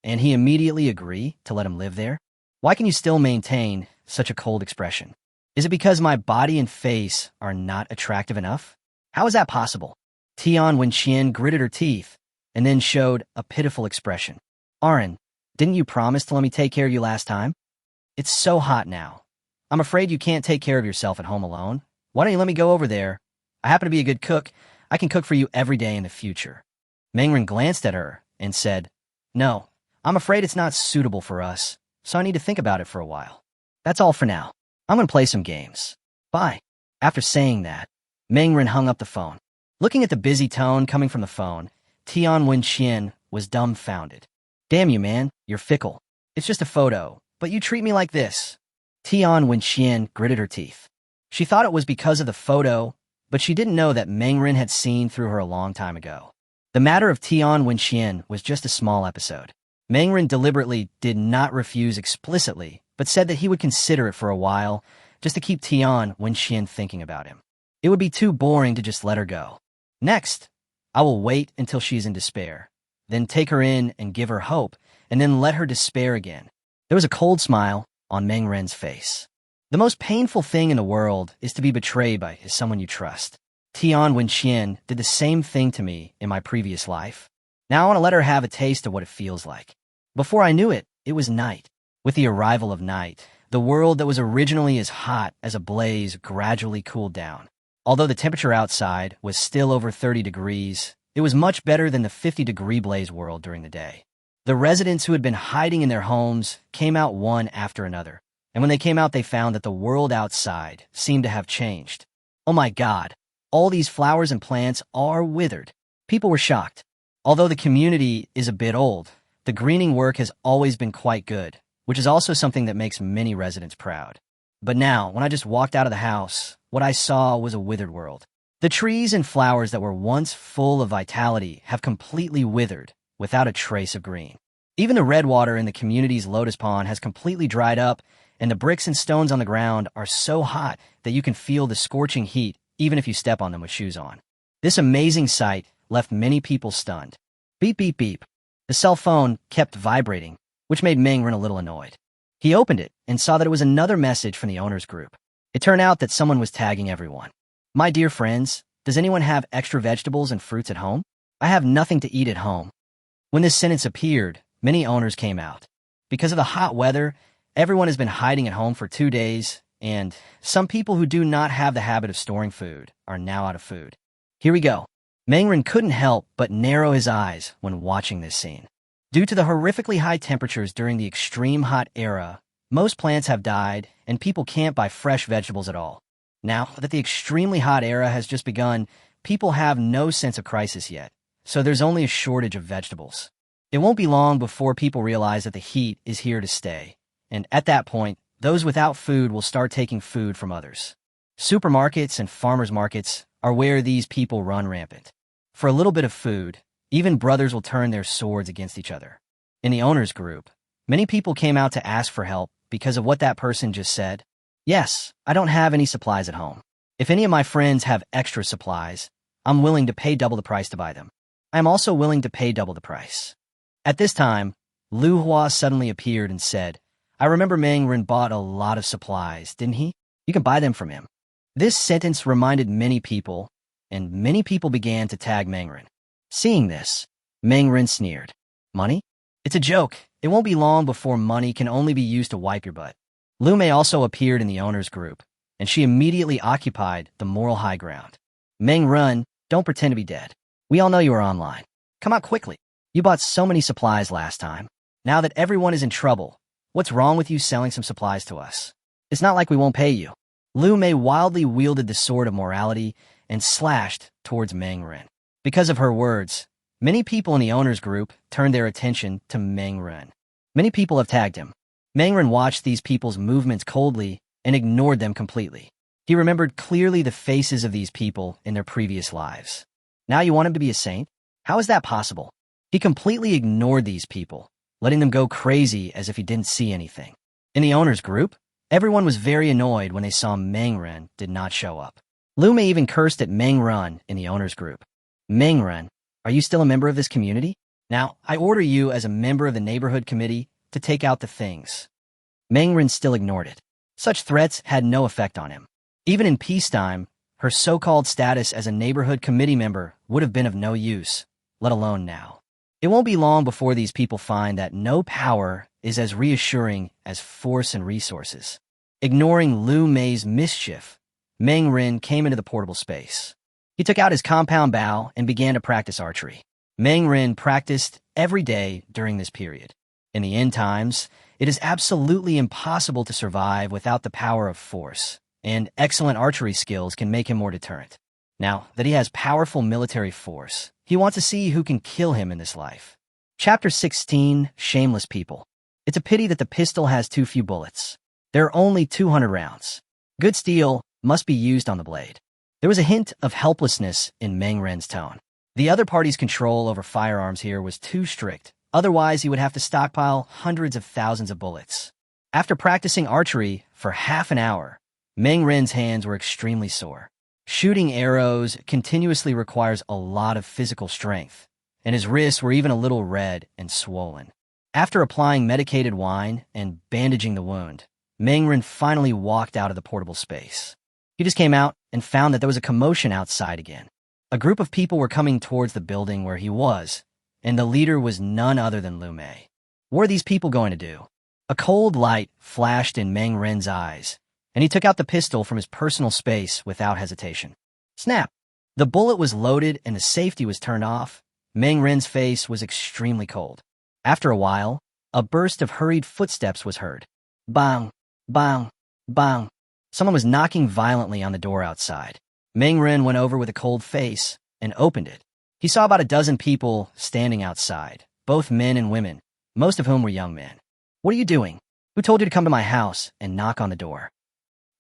and he immediately agree to let him live there? Why can you still maintain such a cold expression? Is it because my body and face are not attractive enough? How is that possible? Tian Wenxian gritted her teeth and then showed a pitiful expression. "Aaron, didn't you promise to let me take care of you last time? It's so hot now. I'm afraid you can't take care of yourself at home alone. Why don't you let me go over there? I happen to be a good cook. I can cook for you every day in the future." Meng Ren glanced at her and said, "No, I'm afraid it's not suitable for us, so I need to think about it for a while. That's all for now. I'm going to play some games. Bye." After saying that, Meng Ren hung up the phone. Looking at the busy tone coming from the phone, Tian Wenxian was dumbfounded. "Damn you, man, you're fickle. It's just a photo, but you treat me like this." Tian Wenxian gritted her teeth. She thought it was because of the photo, but she didn't know that Meng Ren had seen through her a long time ago. The matter of Tian Wenxian was just a small episode. Meng Ren deliberately did not refuse explicitly, but said that he would consider it for a while, just to keep Tian Wenxian thinking about him. It would be too boring to just let her go. Next, I will wait until she is in despair, then take her in and give her hope, and then let her despair again. There was a cold smile on Meng Ren's face. The most painful thing in the world is to be betrayed by someone you trust. Tian Wenxian did the same thing to me in my previous life. Now I want to let her have a taste of what it feels like. Before I knew it, it was night. With the arrival of night, the world that was originally as hot as a blaze gradually cooled down. Although the temperature outside was still over 30 degrees, it was much better than the 50-degree blaze world during the day. The residents who had been hiding in their homes came out one after another, and when they came out they found that the world outside seemed to have changed. "Oh my God, all these flowers and plants are withered." People were shocked. Although the community is a bit old, the greening work has always been quite good, which is also something that makes many residents proud. But now, when I just walked out of the house, what I saw was a withered world. The trees and flowers that were once full of vitality have completely withered, without a trace of green. Even the red water in the community's lotus pond has completely dried up, and the bricks and stones on the ground are so hot that you can feel the scorching heat even if you step on them with shoes on. This amazing sight left many people stunned. Beep, beep, beep. The cell phone kept vibrating, which made Meng Ren a little annoyed. He opened it and saw that it was another message from the owner's group. It turned out that someone was tagging everyone. "My dear friends, does anyone have extra vegetables and fruits at home? I have nothing to eat at home." When this sentence appeared, many owners came out. Because of the hot weather, everyone has been hiding at home for 2 days, and some people who do not have the habit of storing food are now out of food. Here we go. Meng Ren couldn't help but narrow his eyes when watching this scene. Due to the horrifically high temperatures during the extreme hot era, most plants have died and people can't buy fresh vegetables at all. Now that the extremely hot era has just begun, people have no sense of crisis yet, so there's only a shortage of vegetables. It won't be long before people realize that the heat is here to stay, and at that point, those without food will start taking food from others. Supermarkets and farmers markets are where these people run rampant. For a little bit of food, even brothers will turn their swords against each other. In the owner's group, many people came out to ask for help because of what that person just said. Yes, I don't have any supplies at home. If any of my friends have extra supplies, I'm willing to pay double the price to buy them. I am also willing to pay double the price. At this time, Lu Hua suddenly appeared and said, I remember Meng Ren bought a lot of supplies, didn't he? You can buy them from him. This sentence reminded many people, and many people began to tag Meng Ren. Seeing this, Meng Ren sneered. Money? It's a joke. It won't be long before money can only be used to wipe your butt. Lu Mei also appeared in the owner's group, and she immediately occupied the moral high ground. Meng Ren, don't pretend to be dead. We all know you are online. Come out quickly. You bought so many supplies last time. Now that everyone is in trouble, what's wrong with you selling some supplies to us? It's not like we won't pay you. Lu Mei wildly wielded the sword of morality and slashed towards Meng Ren. Because of her words, many people in the owner's group turned their attention to Meng Ren. Many people have tagged him. Meng Ren watched these people's movements coldly and ignored them completely. He remembered clearly the faces of these people in their previous lives. Now you want him to be a saint? How is that possible? He completely ignored these people, letting them go crazy as if he didn't see anything. In the owner's group, everyone was very annoyed when they saw Meng Ren did not show up. Lu Mei even cursed at Meng Ren in the owner's group. Meng Ren, are you still a member of this community? Now, I order you as a member of the neighborhood committee to take out the things. Meng Ren still ignored it. Such threats had no effect on him. Even in peacetime, her so-called status as a neighborhood committee member would have been of no use, let alone now. It won't be long before these people find that no power is as reassuring as force and resources. Ignoring Lu Mei's mischief, Meng Ren came into the portable space. He took out his compound bow and began to practice archery. Meng Ren practiced every day during this period. In the end times, it is absolutely impossible to survive without the power of force, and excellent archery skills can make him more deterrent. Now that he has powerful military force, he wants to see who can kill him in this life. Chapter 16, Shameless People. It's a pity that the pistol has too few bullets. There are only 200 rounds. Good steel must be used on the blade. There was a hint of helplessness in Meng Ren's tone. The other party's control over firearms here was too strict. Otherwise, he would have to stockpile hundreds of thousands of bullets. After practicing archery for half an hour, Meng Ren's hands were extremely sore. Shooting arrows continuously requires a lot of physical strength, and his wrists were even a little red and swollen. After applying medicated wine and bandaging the wound, Meng Ren finally walked out of the portable space. He just came out and found that there was a commotion outside again. A group of people were coming towards the building where he was, and the leader was none other than Lu Mei. What are these people going to do? A cold light flashed in Meng Ren's eyes, and he took out the pistol from his personal space without hesitation. Snap! The bullet was loaded and the safety was turned off. Meng Ren's face was extremely cold. After a while, a burst of hurried footsteps was heard. Bang! Bang! Bang! Someone was knocking violently on the door outside. Meng Ren went over with a cold face and opened it. He saw about a dozen people standing outside, both men and women, most of whom were young men. What are you doing? Who told you to come to my house and knock on the door?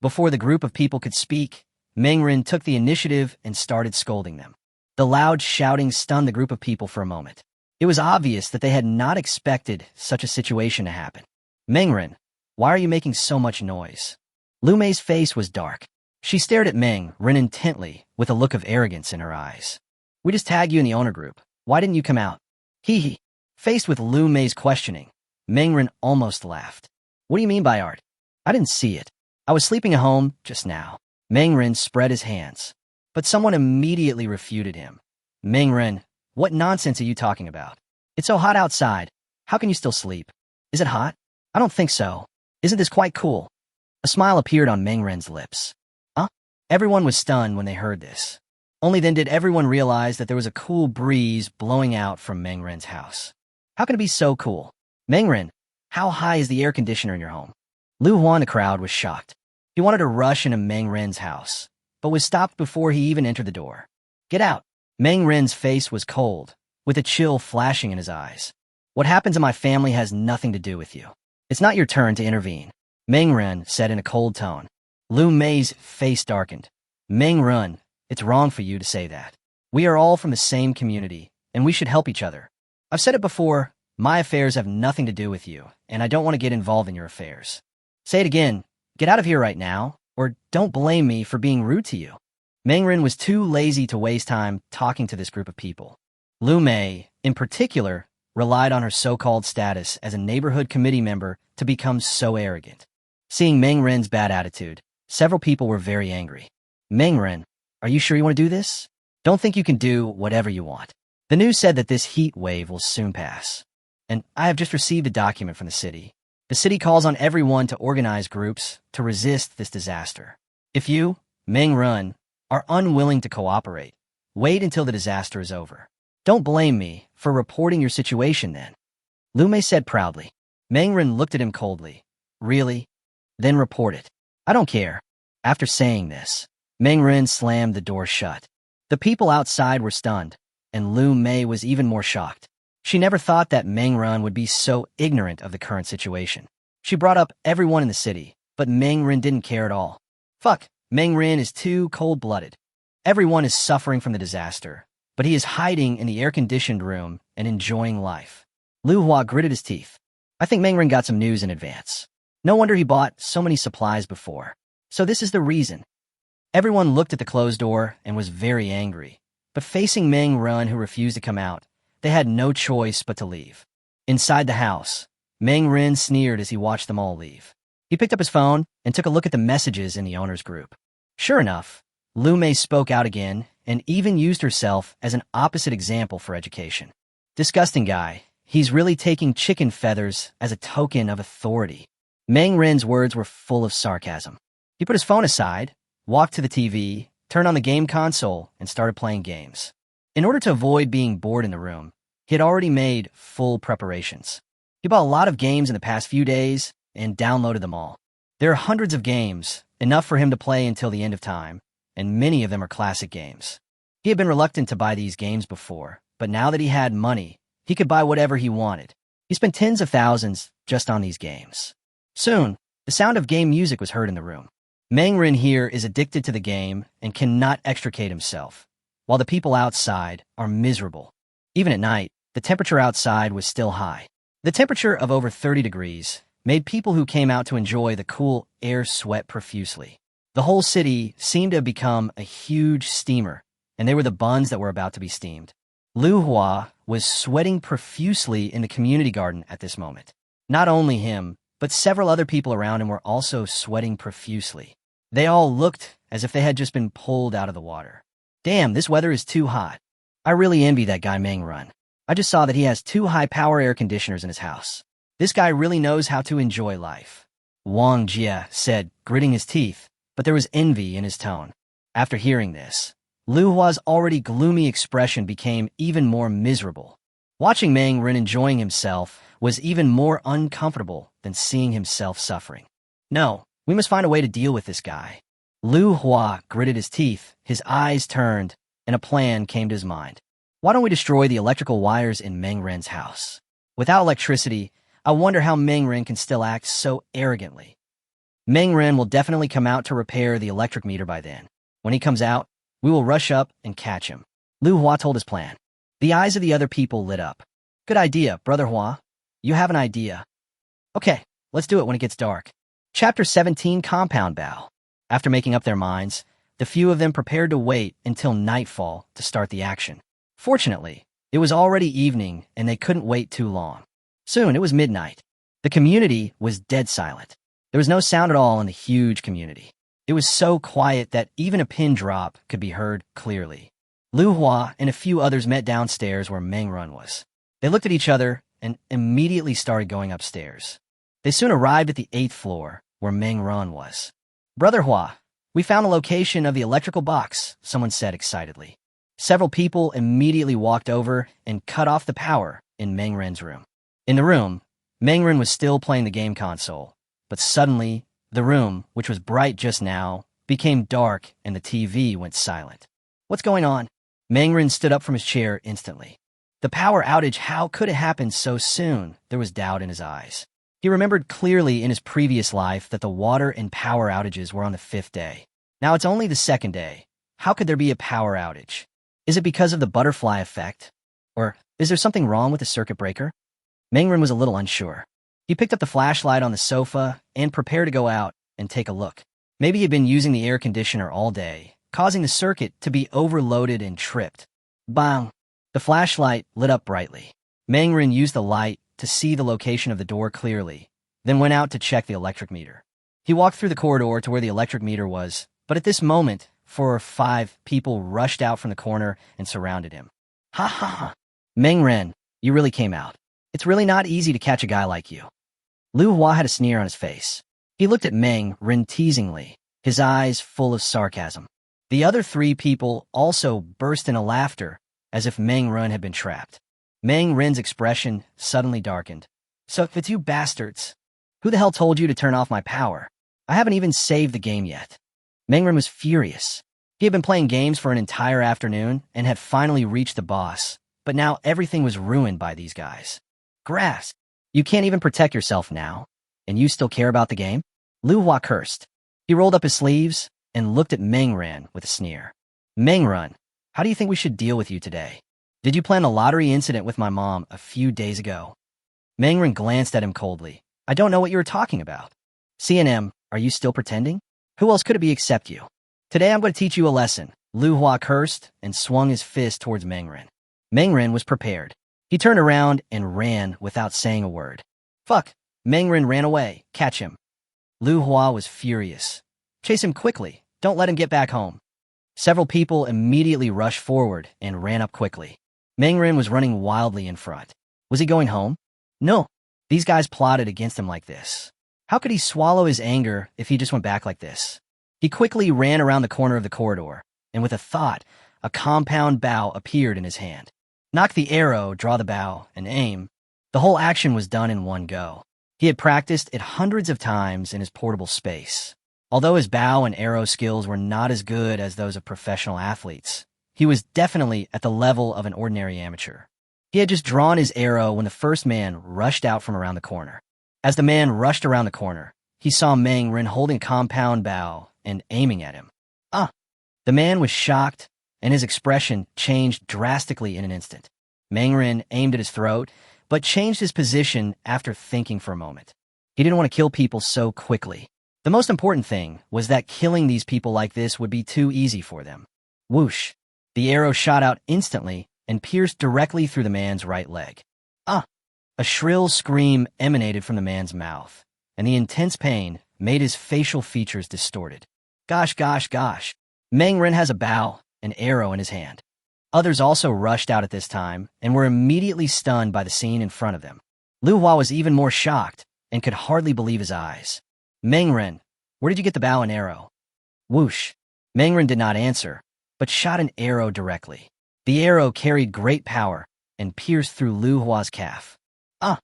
Before the group of people could speak, Meng Ren took the initiative and started scolding them. The loud shouting stunned the group of people for a moment. It was obvious that they had not expected such a situation to happen. Meng Ren, why are you making so much noise? Lu Mei's face was dark. She stared at Meng Ren intently with a look of arrogance in her eyes. We just tagged you in the owner group. Why didn't you come out? Hee hee. Faced with Lu Mei's questioning, Meng Ren almost laughed. What do you mean by art? I didn't see it. I was sleeping at home just now. Meng Ren spread his hands, but someone immediately refuted him. Meng Ren, what nonsense are you talking about? It's so hot outside. How can you still sleep? Is it hot? I don't think so. Isn't this quite cool? A smile appeared on Meng Ren's lips. Huh? Everyone was stunned when they heard this. Only then did everyone realize that there was a cool breeze blowing out from Meng Ren's house. How can it be so cool? Meng Ren, how high is the air conditioner in your home? Lu Huan, the crowd, was shocked. He wanted to rush into Meng Ren's house, but was stopped before he even entered the door. Get out! Meng Ren's face was cold, with a chill flashing in his eyes. What happens in my family has nothing to do with you. It's not your turn to intervene, Meng Ren said in a cold tone. Lu Mei's face darkened. Meng Ren, it's wrong for you to say that. We are all from the same community, and we should help each other. I've said it before, my affairs have nothing to do with you, and I don't want to get involved in your affairs. Say it again, Get out of here right now, or don't blame me for being rude to you. Mengren was too lazy to waste time talking to this group of people. Lu Mei, in particular, relied on her so-called status as a neighborhood committee member to become so arrogant. Seeing Mengren's bad attitude, several people were very angry. Mengren, are you sure you want to do this? Don't think you can do whatever you want. The news said that this heat wave will soon pass. And I have just received a document from the city. The city calls on everyone to organize groups to resist this disaster. If you, Mengren, are unwilling to cooperate, wait until the disaster is over. Don't blame me for reporting your situation then. Lu Mei said proudly. Mengren looked at him coldly. Really? Then report it. I don't care. After saying this, Mengren slammed the door shut. The people outside were stunned, and Lu Mei was even more shocked. She never thought that Mengren would be so ignorant of the current situation. She brought up everyone in the city, but Mengren didn't care at all. Fuck, Mengren is too cold-blooded. Everyone is suffering from the disaster, but he is hiding in the air-conditioned room and enjoying life. Lu Hua gritted his teeth. I think Mengren got some news in advance. No wonder he bought so many supplies before. So this is the reason. Everyone looked at the closed door and was very angry, but facing Mengren, who refused to come out, they had no choice but to leave. Inside the house, Mengren sneered as he watched them all leave. He picked up his phone and took a look at the messages in the owner's group. Sure enough, Lu Mei spoke out again and even used herself as an opposite example for education. Disgusting guy. He's really taking chicken feathers as a token of authority. Mengren's words were full of sarcasm. He put his phone aside, walked to the TV, turned on the game console, and started playing games. In order to avoid being bored in the room, he had already made full preparations. He bought a lot of games in the past few days and downloaded them all. There are hundreds of games, enough for him to play until the end of time, and many of them are classic games. He had been reluctant to buy these games before, but now that he had money, he could buy whatever he wanted. He spent tens of thousands just on these games. Soon, the sound of game music was heard in the room. Mengren here is addicted to the game and cannot extricate himself, while the people outside are miserable. Even at night, the temperature outside was still high. The temperature of over 30 degrees made people who came out to enjoy the cool air sweat profusely. The whole city seemed to have become a huge steamer, and they were the buns that were about to be steamed. Lu Hua was sweating profusely in the community garden at this moment. Not only him, but several other people around him were also sweating profusely. They all looked as if they had just been pulled out of the water. Damn, this weather is too hot. I really envy that guy Mengren. I just saw that he has 2 high-power air conditioners in his house. This guy really knows how to enjoy life. Wang Jie said, gritting his teeth, but there was envy in his tone. After hearing this, Lu Hua's already gloomy expression became even more miserable. Watching Mengren enjoying himself was even more uncomfortable than seeing himself suffering. No, we must find a way to deal with this guy. Lu Hua gritted his teeth, his eyes turned, and a plan came to his mind. Why don't we destroy the electrical wires in Mengren's house? Without electricity, I wonder how Mengren can still act so arrogantly. Mengren will definitely come out to repair the electric meter by then. When he comes out, we will rush up and catch him. Lu Hua told his plan. The eyes of the other people lit up. Good idea, Brother Hua. You have an idea. Okay, let's do it when it gets dark. Chapter 17, Compound Bow. After making up their minds, the few of them prepared to wait until nightfall to start the action. Fortunately, it was already evening and they couldn't wait too long. Soon it was midnight. The community was dead silent. There was no sound at all in the huge community. It was so quiet that even a pin drop could be heard clearly. Lu Hua and a few others met downstairs where Mengren was. They looked at each other and immediately started going upstairs. They soon arrived at the 8th floor where Mengren was. Brother Hua, we found the location of the electrical box, someone said excitedly. Several people immediately walked over and cut off the power in Mengren's room. In the room, Mengren was still playing the game console, but suddenly, the room, which was bright just now, became dark and the TV went silent. What's going on? Mengren stood up from his chair instantly. The power outage, how could it happen so soon? There was doubt in his eyes. He remembered clearly in his previous life that the water and power outages were on the 5th day. Now it's only the 2nd day. How could there be a power outage? Is it because of the butterfly effect? Or is there something wrong with the circuit breaker? Mengren was a little unsure. He picked up the flashlight on the sofa and prepared to go out and take a look. Maybe he'd been using the air conditioner all day, causing the circuit to be overloaded and tripped. Bang! The flashlight lit up brightly. Mangren used the light to see the location of the door clearly, then went out to check the electric meter. He walked through the corridor to where the electric meter was, but at this moment, 4 or 5 people rushed out from the corner and surrounded him. Ha ha ha! Mangren, you really came out. It's really not easy to catch a guy like you. Lu Hua had a sneer on his face. He looked at Mangren teasingly, his eyes full of sarcasm. The other 3 people also burst into laughter, as if Mangren had been trapped. Mangren's expression suddenly darkened. So if it's you bastards, who the hell told you to turn off my power? I haven't even saved the game yet. Mangren was furious. He had been playing games for an entire afternoon and had finally reached the boss, but now everything was ruined by these guys. Grass, you can't even protect yourself now, and you still care about the game? Lu Hua cursed. He rolled up his sleeves and looked at Mangren with a sneer. Mangren, how do you think we should deal with you today? Did you plan a lottery incident with my mom a few days ago? Mangren glanced at him coldly. I don't know what you were talking about. CNM, are you still pretending? Who else could it be except you? Today I'm going to teach you a lesson. Lu Hua cursed and swung his fist towards Mangren. Mangren was prepared. He turned around and ran without saying a word. Fuck! Mangren ran away. Catch him. Lu Hua was furious. Chase him quickly. Don't let him get back home. Several people immediately rushed forward and ran up quickly. Mangren was running wildly in front. Was he going home? No. These guys plotted against him like this. How could he swallow his anger if he just went back like this? He quickly ran around the corner of the corridor, and with a thought, a compound bow appeared in his hand. Knock the arrow, draw the bow, and aim. The whole action was done in one go. He had practiced it hundreds of times in his portable space. Although his bow and arrow skills were not as good as those of professional athletes, he was definitely at the level of an ordinary amateur. He had just drawn his arrow when the first man rushed out from around the corner. As the man rushed around the corner, he saw Mangren holding a compound bow and aiming at him. Ah! The man was shocked, and his expression changed drastically in an instant. Mangren aimed at his throat, but changed his position after thinking for a moment. He didn't want to kill people so quickly. The most important thing was that killing these people like this would be too easy for them. Whoosh! The arrow shot out instantly and pierced directly through the man's right leg. Ah! A shrill scream emanated from the man's mouth, and the intense pain made his facial features distorted. Gosh, gosh, gosh. Mangren has a bow, an arrow in his hand. Others also rushed out at this time and were immediately stunned by the scene in front of them. Lu Hua was even more shocked and could hardly believe his eyes. Mangren, where did you get the bow and arrow? Whoosh. Mangren did not answer, but shot an arrow directly. The arrow carried great power and pierced through Lu Hua's calf. Ah!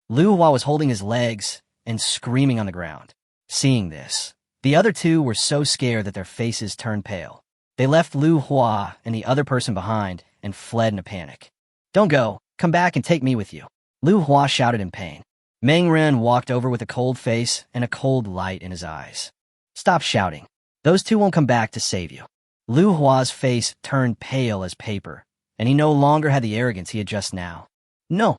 Lu Hua was holding his legs and screaming on the ground. Seeing this, the other 2 were so scared that their faces turned pale. They left Lu Hua and the other person behind and fled in a panic. Don't go. Come back and take me with you. Lu Hua shouted in pain. Mangren walked over with a cold face and a cold light in his eyes. Stop shouting. Those 2 won't come back to save you. Lu Hua's face turned pale as paper, and he no longer had the arrogance he had just now. No.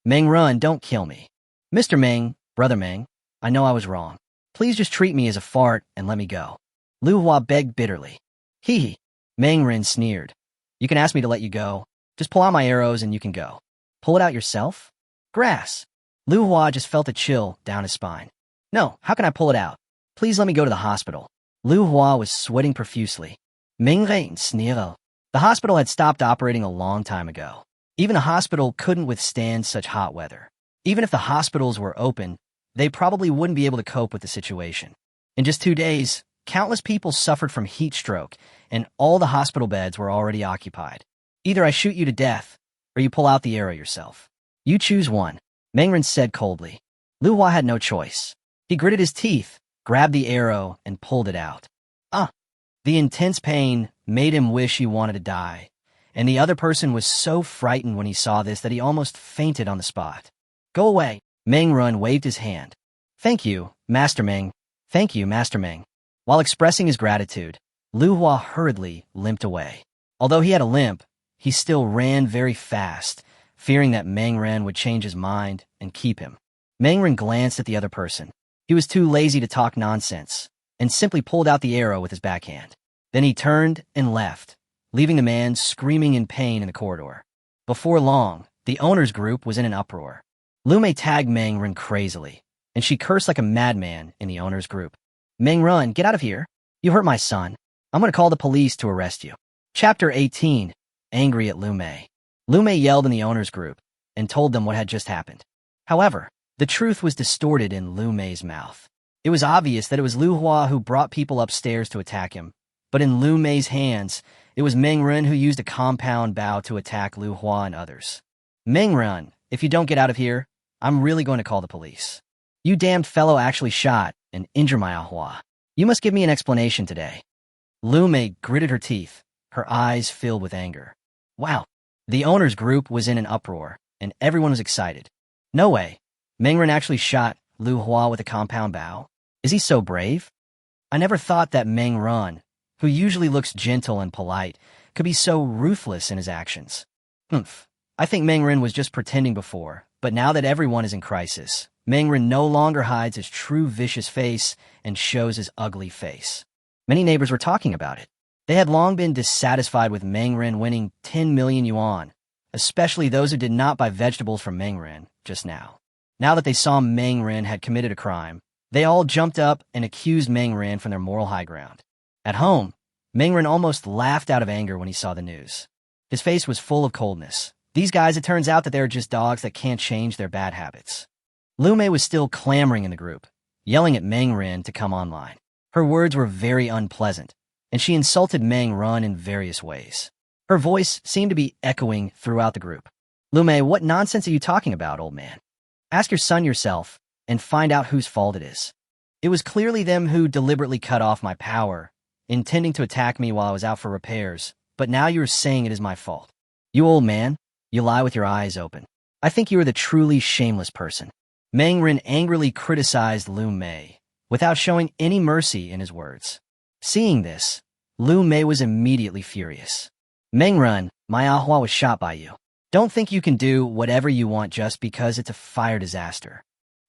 Mangren, don't kill me. Mr. Meng, Brother Meng, I know I was wrong. Please just treat me as a fart and let me go. Lu Hua begged bitterly. Hee hee. Mangren sneered. You can ask me to let you go. Just pull out my arrows and you can go. Pull it out yourself? Grass. Lu Hua just felt a chill down his spine. No, how can I pull it out? Please let me go to the hospital. Lu Hua was sweating profusely. Mangren sneered. The hospital had stopped operating a long time ago. Even a hospital couldn't withstand such hot weather. Even if the hospitals were open, they probably wouldn't be able to cope with the situation. In just 2 days, countless people suffered from heat stroke, and all the hospital beds were already occupied. Either I shoot you to death, or you pull out the arrow yourself. You choose one, Mangren said coldly. Lu Hua had no choice. He gritted his teeth, grabbed the arrow, and pulled it out. Ah! The intense pain made him wish he wanted to die, and the other person was so frightened when he saw this that he almost fainted on the spot. Go away. Mangren waved his hand. Thank you, Master Meng. Thank you, Master Meng. While expressing his gratitude, Lu Hua hurriedly limped away. Although he had a limp, he still ran very fast, fearing that Mangren would change his mind and keep him. Mangren glanced at the other person. He was too lazy to talk nonsense and simply pulled out the arrow with his backhand. Then he turned and left, leaving the man screaming in pain in the corridor. Before long, the owner's group was in an uproar. Lume tagged Meng-ren crazily, and she cursed like a madman in the owner's group. Meng-ren, get out of here. You hurt my son. I'm going to call the police to arrest you. Chapter 18. Angry at Lume. Lume yelled in the owner's group and told them what had just happened. However, the truth was distorted in Lume's mouth. It was obvious that it was Lu Hua who brought people upstairs to attack him, but in Lume's hands, it was Meng-ren who used a compound bow to attack Lu Hua and others. Meng-ren, if you don't get out of here, I'm really going to call the police. You damned fellow actually shot and injured my Ahua. You must give me an explanation today. Lume gritted her teeth, her eyes filled with anger. Wow. The owner's group was in an uproar, and everyone was excited. No way. Meng-ren actually shot Lu Hua with a compound bow? Is he so brave? I never thought that Meng-ren, who usually looks gentle and polite, could be so ruthless in his actions. I think Meng-ren was just pretending before, but now that everyone is in crisis, Meng-ren no longer hides his true vicious face and shows his ugly face. Many neighbors were talking about it. They had long been dissatisfied with Meng-ren winning 10 million yuan, especially those who did not buy vegetables from Meng-ren just now. Now that they saw Meng-ren had committed a crime, they all jumped up and accused Meng-ren from their moral high ground. At home, Meng-ren almost laughed out of anger when he saw the news. His face was full of coldness. These guys, it turns out that they're just dogs that can't change their bad habits. Lume was still clamoring in the group, yelling at Meng-ren to come online. Her words were very unpleasant, and she insulted Meng-ren in various ways. Her voice seemed to be echoing throughout the group. Lume, what nonsense are you talking about, old man? Ask your son yourself and find out whose fault it is. It was clearly them who deliberately cut off my power, intending to attack me while I was out for repairs, but now you're saying it is my fault. You old man, you lie with your eyes open. I think you are the truly shameless person. Meng-ren angrily criticized Lume, without showing any mercy in his words. Seeing this, Lume was immediately furious. Meng-ren, my Ahua was shot by you. Don't think you can do whatever you want just because it's a fire disaster.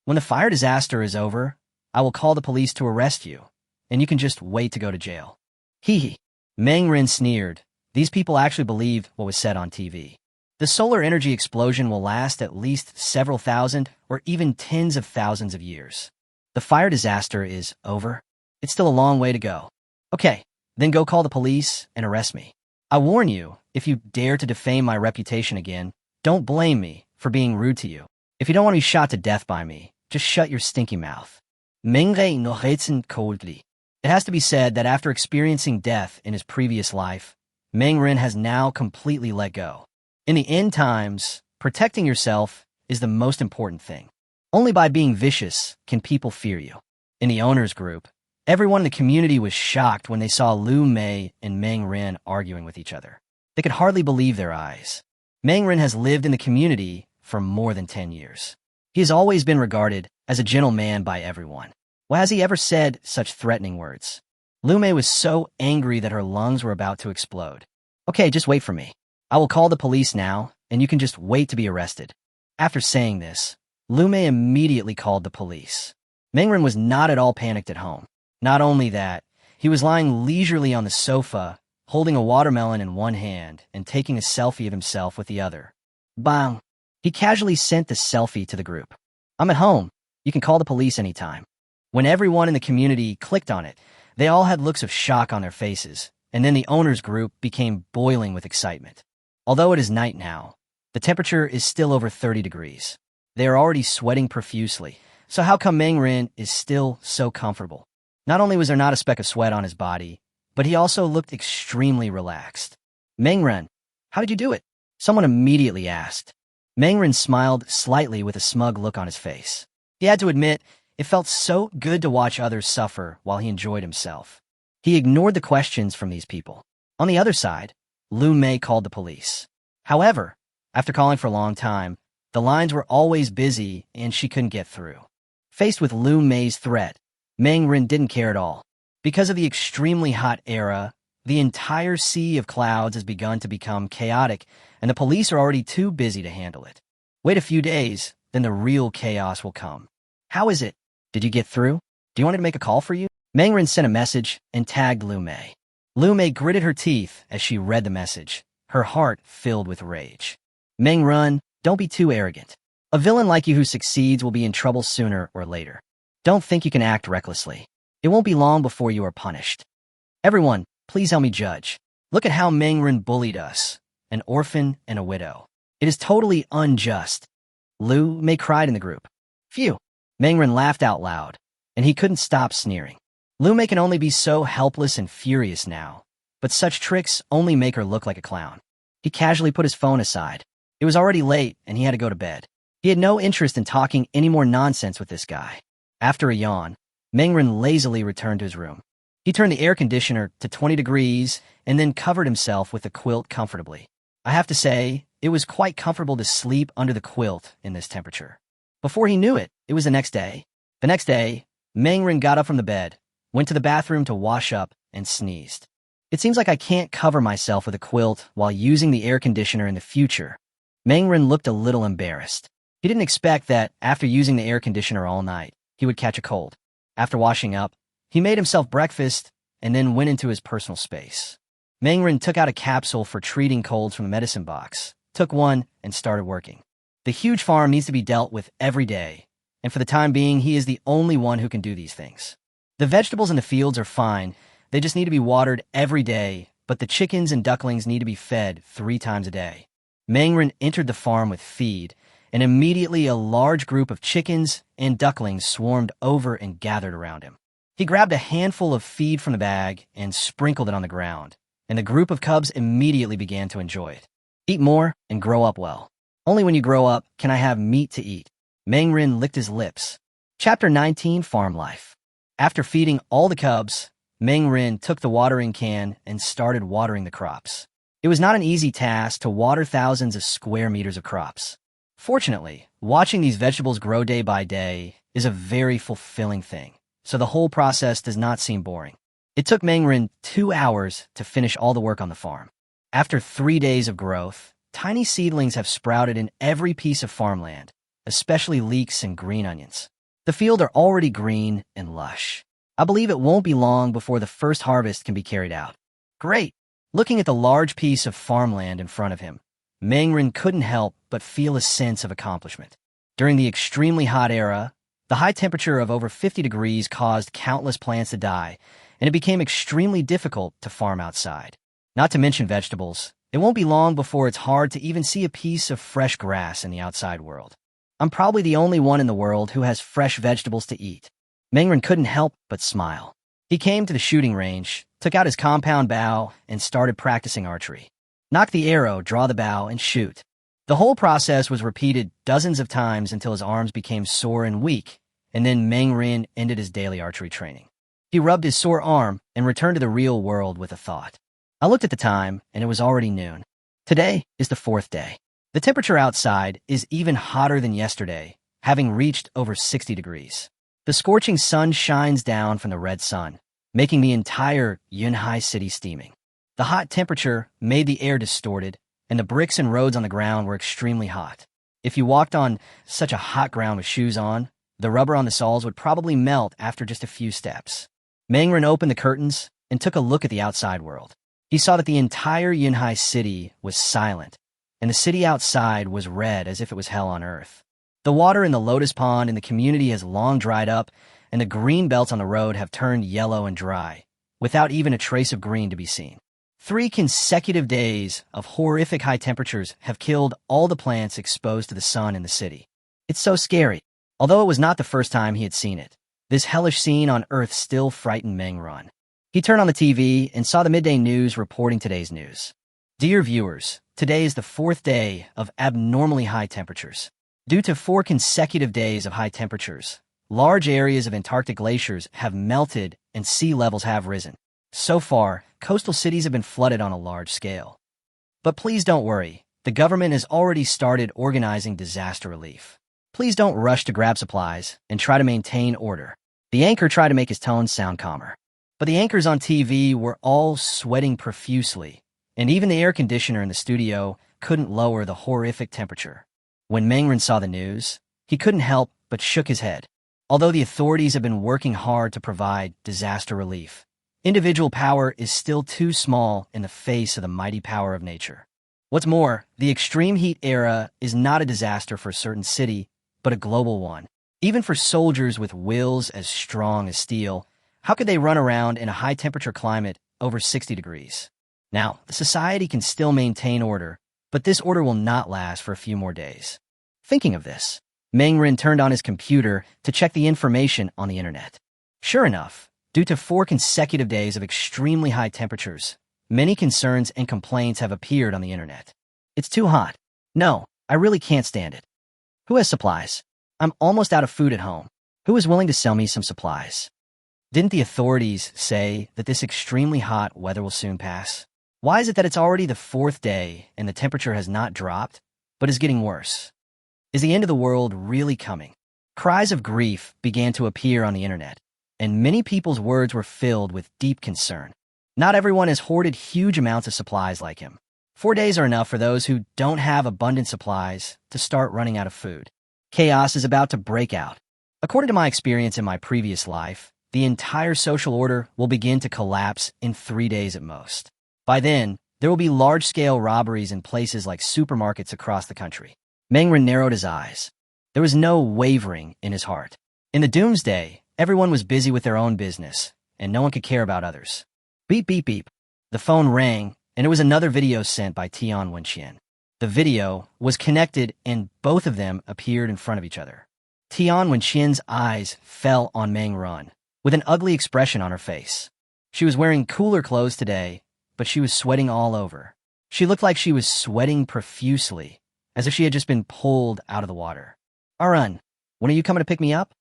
When the fire disaster is over, I will call the police to arrest you, and you can just wait to go to jail. Hee hee. Meng-ren sneered. These people actually believed what was said on TV. The solar energy explosion will last at least several thousand or even tens of thousands of years. The fire disaster is over. It's still a long way to go. Okay, then go call the police and arrest me. I warn you, if you dare to defame my reputation again, don't blame me for being rude to you. If you don't want to be shot to death by me, just shut your stinky mouth. Meng-ren noheten coldly. It has to be said that after experiencing death in his previous life, Meng-ren has now completely let go. In the end times, protecting yourself is the most important thing. Only by being vicious can people fear you. In the owner's group, everyone in the community was shocked when they saw Lume and Meng-ren arguing with each other. They could hardly believe their eyes. Meng-ren has lived in the community for more than 10 years. He has always been regarded as a gentleman by everyone. Why has he ever said such threatening words? Lume was so angry that her lungs were about to explode. Okay, just wait for me. I will call the police now, and you can just wait to be arrested. After saying this, Lume immediately called the police. Meng-ren was not at all panicked at home. Not only that, he was lying leisurely on the sofa, holding a watermelon in one hand and taking a selfie of himself with the other. Bang! He casually sent the selfie to the group. I'm at home. You can call the police anytime. When everyone in the community clicked on it, they all had looks of shock on their faces, and then the owner's group became boiling with excitement. Although it is night now, the temperature is still over 30 degrees. They are already sweating profusely, so how come Meng-ren is still so comfortable? Not only was there not a speck of sweat on his body, but he also looked extremely relaxed. Meng-ren, how did you do it? Someone immediately asked. Meng-ren smiled slightly with a smug look on his face. He had to admit, it felt so good to watch others suffer while he enjoyed himself. He ignored the questions from these people. On the other side, Lume called the police. However, after calling for a long time, the lines were always busy and she couldn't get through. Faced with Lume's threat, Meng-ren didn't care at all. Because of the extremely hot era, the entire sea of clouds has begun to become chaotic, and the police are already too busy to handle it. Wait a few days, then the real chaos will come. How is it? Did you get through? Do you want me to make a call for you? Mangren sent a message and tagged Lu Mei. Lu Mei gritted her teeth as she read the message, her heart filled with rage. Mangren, don't be too arrogant. A villain like you who succeeds will be in trouble sooner or later. Don't think you can act recklessly. It won't be long before you are punished. Everyone, please help me judge. Look at how Mangren bullied us, an orphan and a widow. It is totally unjust. Lu Mei cried in the group. Phew. Mangren laughed out loud, and he couldn't stop sneering. Lu Mei can only be so helpless and furious now, but such tricks only make her look like a clown. He casually put his phone aside. It was already late, and he had to go to bed. He had no interest in talking any more nonsense with this guy. After a yawn, Mangren lazily returned to his room. He turned the air conditioner to 20 degrees and then covered himself with the quilt comfortably. I have to say, it was quite comfortable to sleep under the quilt in this temperature. Before he knew it, it was the next day. The next day, Mangren got up from the bed, went to the bathroom to wash up, and sneezed. It seems like I can't cover myself with a quilt while using the air conditioner in the future. Mangren looked a little embarrassed. He didn't expect that, after using the air conditioner all night, he would catch a cold. After washing up, he made himself breakfast and then went into his personal space. Mangren took out a capsule for treating colds from the medicine box, took one, and started working. The huge farm needs to be dealt with every day, and for the time being, he is the only one who can do these things. The vegetables in the fields are fine, they just need to be watered every day, but the chickens and ducklings need to be fed 3 times a day. Mangren entered the farm with feed, and immediately a large group of chickens and ducklings swarmed over and gathered around him. He grabbed a handful of feed from the bag and sprinkled it on the ground, and the group of cubs immediately began to enjoy it. Eat more and grow up well. Only when you grow up can I have meat to eat. Mangren licked his lips. Chapter 19, Farm Life. After feeding all the cubs, Mangren took the watering can and started watering the crops. It was not an easy task to water thousands of square meters of crops. Fortunately, watching these vegetables grow day by day is a very fulfilling thing, so the whole process does not seem boring. It took Mangren 2 hours to finish all the work on the farm. After 3 days of growth, tiny seedlings have sprouted in every piece of farmland, especially leeks and green onions. The fields are already green and lush. I believe it won't be long before the first harvest can be carried out. Great! Looking at the large piece of farmland in front of him, Mangren couldn't help but feel a sense of accomplishment. During the extremely hot era, the high temperature of over 50 degrees caused countless plants to die, and it became extremely difficult to farm outside. Not to mention vegetables, it won't be long before it's hard to even see a piece of fresh grass in the outside world. I'm probably the only one in the world who has fresh vegetables to eat. Mangren couldn't help but smile. He came to the shooting range, took out his compound bow, and started practicing archery. Knock the arrow, draw the bow, and shoot. The whole process was repeated dozens of times until his arms became sore and weak, and then Mangren ended his daily archery training. He rubbed his sore arm and returned to the real world with a thought. I looked at the time, and it was already noon. Today is the 4th day. The temperature outside is even hotter than yesterday, having reached over 60 degrees. The scorching sun shines down from the red sun, making the entire Yunhai city steaming. The hot temperature made the air distorted, and the bricks and roads on the ground were extremely hot. If you walked on such a hot ground with shoes on, the rubber on the soles would probably melt after just a few steps. Mangren opened the curtains and took a look at the outside world. He saw that the entire Yunhai city was silent, and the city outside was red as if it was hell on earth. The water in the lotus pond in the community has long dried up, and the green belts on the road have turned yellow and dry, without even a trace of green to be seen. 3 consecutive days of horrific high temperatures have killed all the plants exposed to the sun in the city. It's so scary. Although it was not the first time he had seen it, this hellish scene on Earth still frightened Mangren. He turned on the TV and saw the midday news reporting today's news. Dear viewers, today is the 4th day of abnormally high temperatures. Due to 4 consecutive days of high temperatures, large areas of Antarctic glaciers have melted and sea levels have risen. So far, coastal cities have been flooded on a large scale. But please don't worry, the government has already started organizing disaster relief. Please don't rush to grab supplies and try to maintain order. The anchor tried to make his tone sound calmer. But the anchors on TV were all sweating profusely, and even the air conditioner in the studio couldn't lower the horrific temperature. When Mangren saw the news, he couldn't help but shook his head. Although the authorities have been working hard to provide disaster relief, individual power is still too small in the face of the mighty power of nature. What's more, the extreme heat era is not a disaster for a certain city, but a global one. Even for soldiers with wills as strong as steel, how could they run around in a high-temperature climate over 60 degrees? Now, the society can still maintain order, but this order will not last for a few more days. Thinking of this, Mangren turned on his computer to check the information on the internet. Sure enough, due to 4 consecutive days of extremely high temperatures, many concerns and complaints have appeared on the internet. It's too hot. No, I really can't stand it. Who has supplies? I'm almost out of food at home. Who is willing to sell me some supplies? Didn't the authorities say that this extremely hot weather will soon pass? Why is it that it's already the 4th day and the temperature has not dropped, but is getting worse? Is the end of the world really coming? Cries of grief began to appear on the internet, and many people's words were filled with deep concern. Not everyone has hoarded huge amounts of supplies like him. 4 days are enough for those who don't have abundant supplies to start running out of food. Chaos is about to break out. According to my experience in my previous life, the entire social order will begin to collapse in 3 days at most. By then, there will be large-scale robberies in places like supermarkets across the country. Mangren narrowed his eyes. There was no wavering in his heart. In the Doomsday, everyone was busy with their own business, and no one could care about others. Beep, beep, beep. The phone rang, and it was another video sent by Tian Wenxian. The video was connected, and both of them appeared in front of each other. Tian Wenxian's eyes fell on Mangren, with an ugly expression on her face. She was wearing cooler clothes today, but she was sweating all over. She looked like she was sweating profusely, as if she had just been pulled out of the water. Arun, when are you coming to pick me up?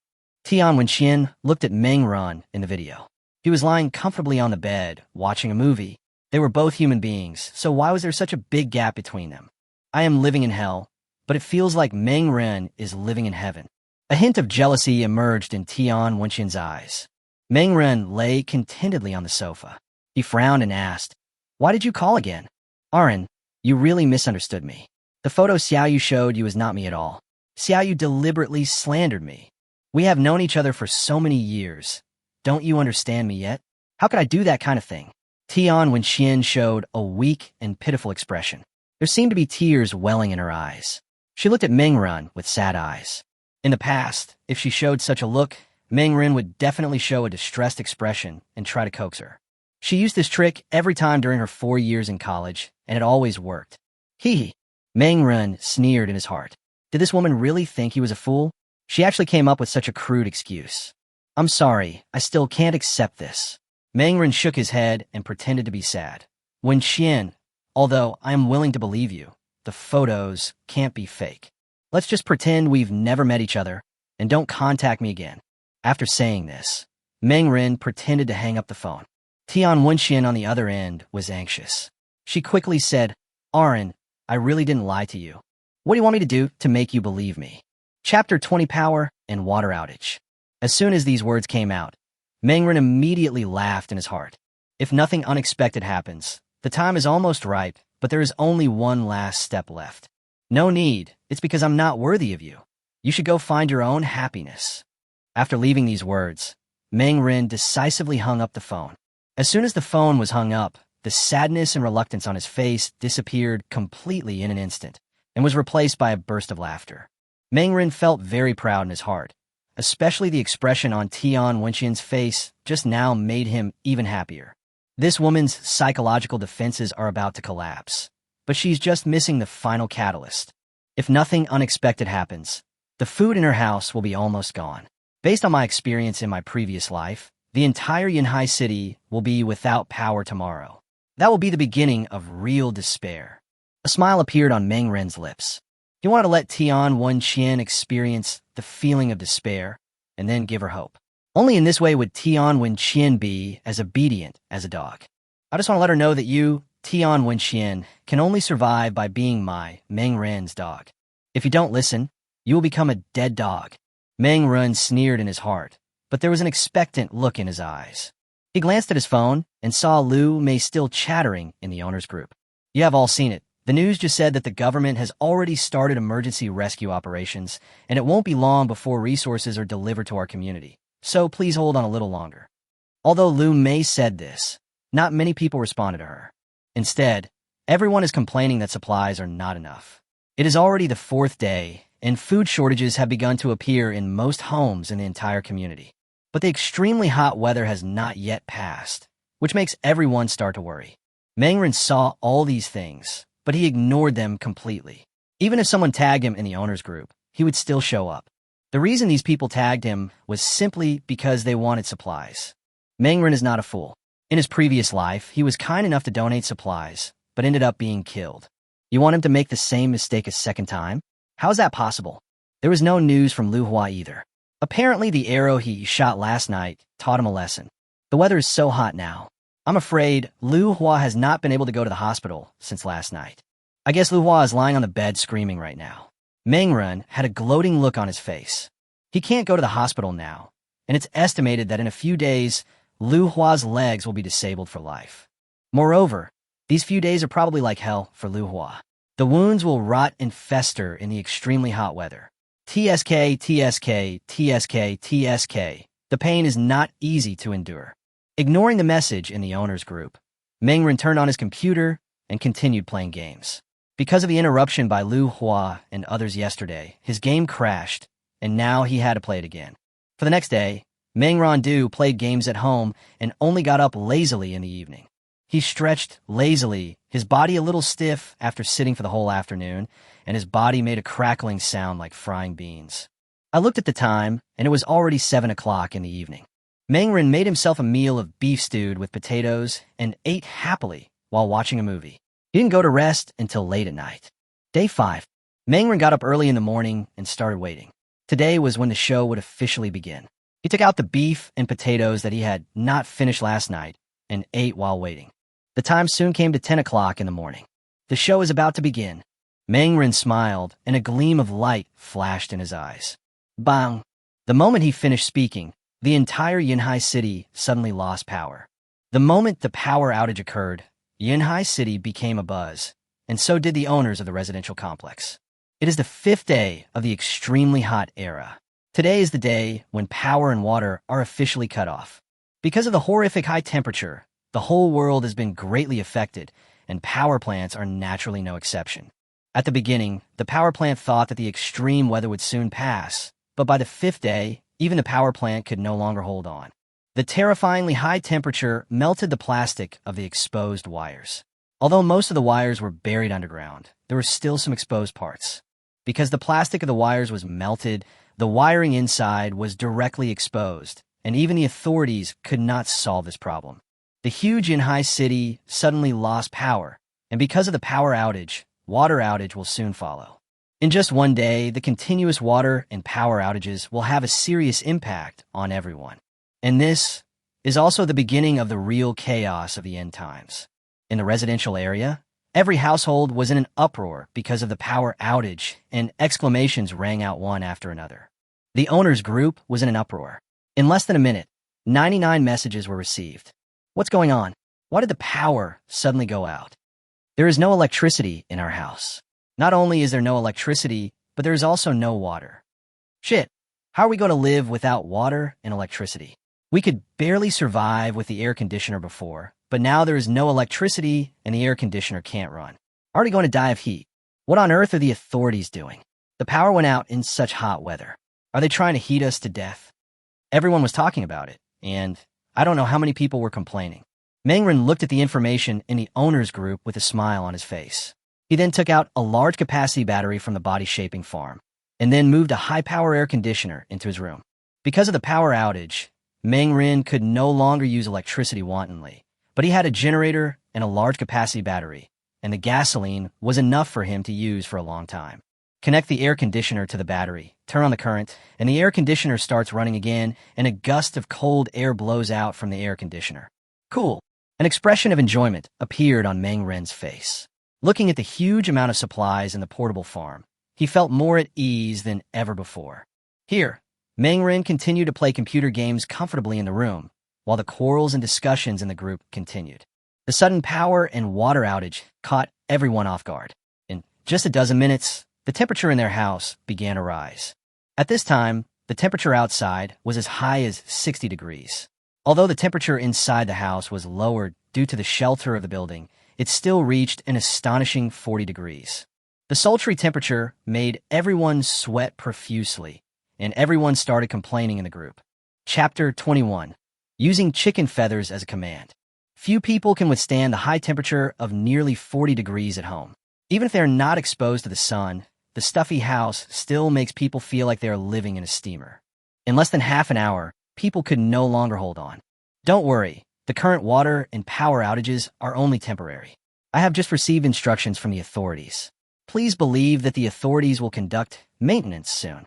Tian Wenxian looked at Mangren in the video. He was lying comfortably on the bed, watching a movie. They were both human beings, so why was there such a big gap between them? I am living in hell, but it feels like Mangren is living in heaven. A hint of jealousy emerged in Tian Wenxian's eyes. Mangren lay contentedly on the sofa. He frowned and asked, "Why did you call again?" "Arun, you really misunderstood me. The photo Xiaoyu showed you is not me at all. Xiaoyu deliberately slandered me. We have known each other for so many years. Don't you understand me yet? How could I do that kind of thing?" Tian Wenxian showed a weak and pitiful expression. There seemed to be tears welling in her eyes. She looked at Mangren with sad eyes. In the past, if she showed such a look, Mangren would definitely show a distressed expression and try to coax her. She used this trick every time during her 4 years in college, and it always worked. Hee. Mangren sneered in his heart. Did this woman really think he was a fool? She actually came up with such a crude excuse. "I'm sorry, I still can't accept this." Mangren shook his head and pretended to be sad. "Wenxian, although I am willing to believe you, the photos can't be fake. Let's just pretend we've never met each other, and don't contact me again." After saying this, Mangren pretended to hang up the phone. Tian Wenxian on the other end was anxious. She quickly said, "Arun, I really didn't lie to you. What do you want me to do to make you believe me?" Chapter 20 Power and Water Outage. As soon as these words came out, Mangren immediately laughed in his heart. If nothing unexpected happens, the time is almost ripe, but there is only one last step left. No need, it's because I'm not worthy of you. You should go find your own happiness. After leaving these words, Mangren decisively hung up the phone. As soon as the phone was hung up, the sadness and reluctance on his face disappeared completely in an instant and was replaced by a burst of laughter. Mangren felt very proud in his heart. Especially the expression on Tian Wenxian's face just now made him even happier. This woman's psychological defenses are about to collapse, but she's just missing the final catalyst. If nothing unexpected happens, the food in her house will be almost gone. Based on my experience in my previous life, the entire Yanhai city will be without power tomorrow. That will be the beginning of real despair. A smile appeared on Mangren's lips. He wanted to let Tian Wenxian experience the feeling of despair and then give her hope. Only in this way would Tian Wenxian be as obedient as a dog. I just want to let her know that you, Tian Wenxian, can only survive by being my Mangren's dog. If you don't listen, you will become a dead dog. Mangren sneered in his heart, but there was an expectant look in his eyes. He glanced at his phone and saw Lu Mei still chattering in the owner's group. You have all seen it. The news just said that the government has already started emergency rescue operations, and it won't be long before resources are delivered to our community. So please hold on a little longer. Although Lu Mei said this, not many people responded to her. Instead, everyone is complaining that supplies are not enough. It is already the 4th day, and food shortages have begun to appear in most homes in the entire community. But the extremely hot weather has not yet passed, which makes everyone start to worry. Mangren saw all these things, but he ignored them completely. Even if someone tagged him in the owner's group, he would still show up. The reason these people tagged him was simply because they wanted supplies. Mangren is not a fool. In his previous life, he was kind enough to donate supplies, but ended up being killed. You want him to make the same mistake a second time? How is that possible? There was no news from Lu Hua either. Apparently, the arrow he shot last night taught him a lesson. The weather is so hot now. I'm afraid Lu Hua has not been able to go to the hospital since last night. I guess Lu Hua is lying on the bed screaming right now. Mangren had a gloating look on his face. He can't go to the hospital now, and it's estimated that in a few days, Lu Hua's legs will be disabled for life. Moreover, these few days are probably like hell for Lu Hua. The wounds will rot and fester in the extremely hot weather. TSK, TSK, TSK, TSK. The pain is not easy to endure. Ignoring the message in the owner's group, Mangren turned on his computer and continued playing games. Because of the interruption by Lu Hua and others yesterday, his game crashed, and now he had to play it again. For the next day, Mangren Du played games at home and only got up lazily in the evening. He stretched lazily, his body a little stiff after sitting for the whole afternoon, and his body made a crackling sound like frying beans. I looked at the time, and it was already 7 o'clock in the evening. Mangren made himself a meal of beef stewed with potatoes and ate happily while watching a movie. He didn't go to rest until late at night. Day 5. Mangren got up early in the morning and started waiting. Today was when the show would officially begin. He took out the beef and potatoes that he had not finished last night and ate while waiting. The time soon came to 10 o'clock in the morning. The show is about to begin. Mangren smiled, and a gleam of light flashed in his eyes. Bang! The moment he finished speaking, the entire Yinhai City suddenly lost power. The moment the power outage occurred, Yinhai City became abuzz, and so did the owners of the residential complex. It is the 5th day of the extremely hot era. Today is the day when power and water are officially cut off. Because of the horrific high temperature, the whole world has been greatly affected, and power plants are naturally no exception. At the beginning, the power plant thought that the extreme weather would soon pass, but by the 5th day, even the power plant could no longer hold on. The terrifyingly high temperature melted the plastic of the exposed wires. Although most of the wires were buried underground, there were still some exposed parts. Because the plastic of the wires was melted, the wiring inside was directly exposed, and even the authorities could not solve this problem. The huge Yinhai City suddenly lost power, and because of the power outage, water outage will soon follow. In just one day, the continuous water and power outages will have a serious impact on everyone. And this is also the beginning of the real chaos of the end times. In the residential area, every household was in an uproar because of the power outage, and exclamations rang out one after another. The owner's group was in an uproar. In less than a minute, 99 messages were received. What's going on? Why did the power suddenly go out? There is no electricity in our house. Not only is there no electricity, but there is also no water. Shit, how are we going to live without water and electricity? We could barely survive with the air conditioner before, but now there is no electricity and the air conditioner can't run. Already going to die of heat. What on earth are the authorities doing? The power went out in such hot weather. Are they trying to heat us to death? Everyone was talking about it, and I don't know how many people were complaining. Mangren looked at the information in the owner's group with a smile on his face. He then took out a large capacity battery from the body-shaping farm, and then moved a high-power air conditioner into his room. Because of the power outage, Mangren could no longer use electricity wantonly, but he had a generator and a large capacity battery, and the gasoline was enough for him to use for a long time. Connect the air conditioner to the battery, turn on the current, and the air conditioner starts running again, and a gust of cold air blows out from the air conditioner. Cool. An expression of enjoyment appeared on Mangren's face. Looking at the huge amount of supplies in the portable farm, he felt more at ease than ever before. Here, Mangren continued to play computer games comfortably in the room, while the quarrels and discussions in the group continued. The sudden power and water outage caught everyone off guard. In just a dozen minutes, the temperature in their house began to rise. At this time, the temperature outside was as high as 60 degrees. Although the temperature inside the house was lowered due to the shelter of the building, it still reached an astonishing 40 degrees. The sultry temperature made everyone sweat profusely, and everyone started complaining in the group. Chapter 21. Using chicken feathers as a command. Few people can withstand the high temperature of nearly 40 degrees at home. Even if they're not exposed to the sun, the stuffy house still makes people feel like they are living in a steamer. In less than half an hour, people could no longer hold on. Don't worry, the current water and power outages are only temporary. I have just received instructions from the authorities. Please believe that the authorities will conduct maintenance soon.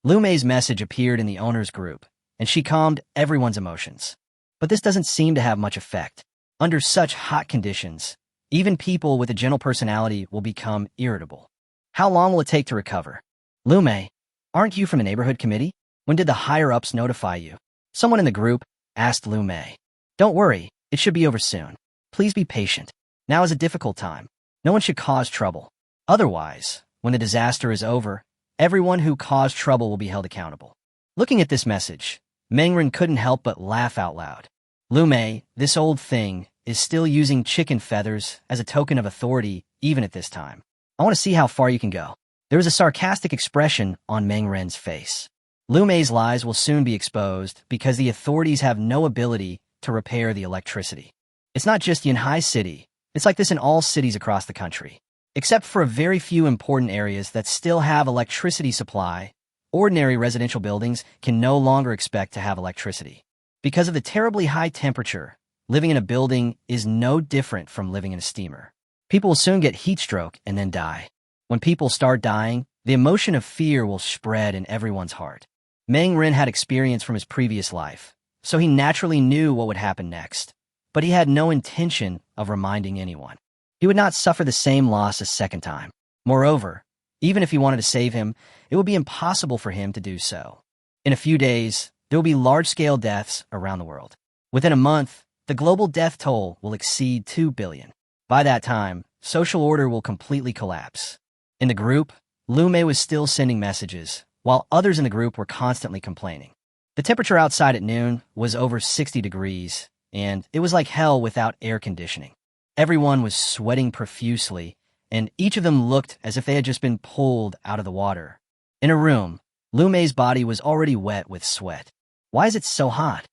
Lu Mei's message appeared in the owner's group, and she calmed everyone's emotions. But this doesn't seem to have much effect. Under such hot conditions, even people with a gentle personality will become irritable. How long will it take to recover? Lu Mei, aren't you from the neighborhood committee? When did the higher-ups notify you? Someone in the group asked Lu Mei. Don't worry, it should be over soon. Please be patient. Now is a difficult time. No one should cause trouble. Otherwise, when the disaster is over, everyone who caused trouble will be held accountable. Looking at this message, Mengren couldn't help but laugh out loud. Lu Mei, this old thing, is still using chicken feathers as a token of authority even at this time. I want to see how far you can go. There was a sarcastic expression on Mengren's face. Lu Mei's lies will soon be exposed because the authorities have no ability to repair the electricity. It's not just Yanhai City. It's like this in all cities across the country. Except for a very few important areas that still have electricity supply, ordinary residential buildings can no longer expect to have electricity. Because of the terribly high temperature, living in a building is no different from living in a steamer. People will soon get heat stroke and then die. When people start dying, the emotion of fear will spread in everyone's heart. Meng Ren had experience from his previous life, so he naturally knew what would happen next. But he had no intention of reminding anyone. He would not suffer the same loss a second time. Moreover, even if he wanted to save him, it would be impossible for him to do so. In a few days, there will be large-scale deaths around the world. Within a month, the global death toll will exceed 2 billion. By that time, social order will completely collapse. In the group, Lu Mei was still sending messages, while others in the group were constantly complaining. The temperature outside at noon was over 60 degrees, and it was like hell without air conditioning. Everyone was sweating profusely, and each of them looked as if they had just been pulled out of the water. In a room, Lu Mei's body was already wet with sweat. Why is it so hot?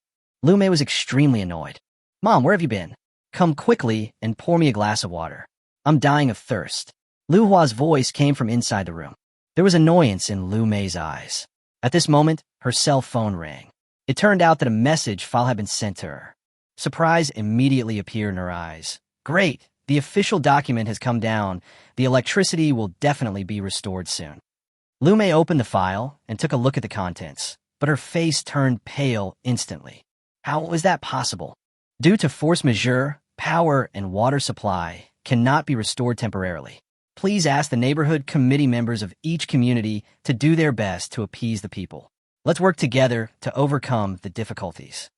Lu Mei was extremely annoyed. Mom, where have you been? Come quickly and pour me a glass of water. I'm dying of thirst. Lu Hua's voice came from inside the room. There was annoyance in Lu Mei's eyes. At this moment, her cell phone rang. It turned out that a message file had been sent to her. Surprise immediately appeared in her eyes. Great, the official document has come down. The electricity will definitely be restored soon. Lu Mei opened the file and took a look at the contents, but her face turned pale instantly. How was that possible? Due to force majeure, power and water supply cannot be restored temporarily. Please ask the neighborhood committee members of each community to do their best to appease the people. Let's work together to overcome the difficulties.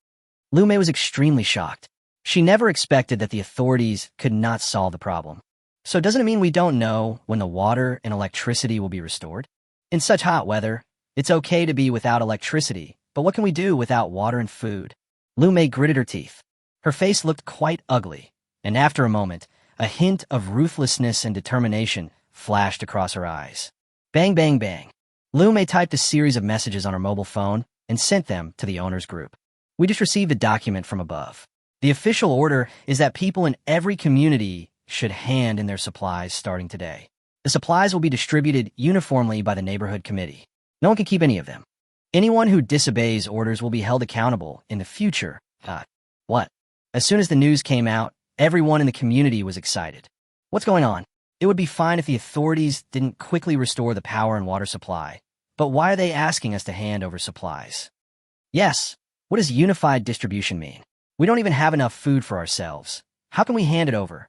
Lu Mei was extremely shocked. She never expected that the authorities could not solve the problem. So doesn't it mean we don't know when the water and electricity will be restored? In such hot weather, it's okay to be without electricity, but what can we do without water and food? Lu Mei gritted her teeth. Her face looked quite ugly, and after a moment, a hint of ruthlessness and determination flashed across her eyes. Bang, bang, bang. Lu Mei typed a series of messages on her mobile phone and sent them to the owner's group. We just received a document from above. The official order is that people in every community should hand in their supplies starting today. The supplies will be distributed uniformly by the neighborhood committee. No one can keep any of them. Anyone who disobeys orders will be held accountable in the future. What? As soon as the news came out, everyone in the community was excited. What's going on? It would be fine if the authorities didn't quickly restore the power and water supply. But why are they asking us to hand over supplies? Yes, what does unified distribution mean? We don't even have enough food for ourselves. How can we hand it over?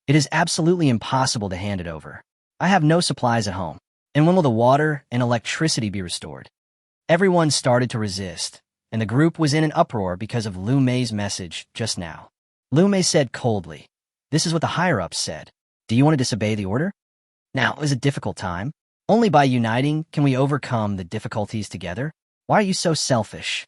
It is absolutely impossible to hand it over. I have no supplies at home. And when will the water and electricity be restored? Everyone started to resist, and the group was in an uproar because of Lu Mei's message just now. Lu Mei said coldly, "This is what the higher-ups said. Do you want to disobey the order? Now, it was a difficult time. Only by uniting can we overcome the difficulties together. Why are you so selfish?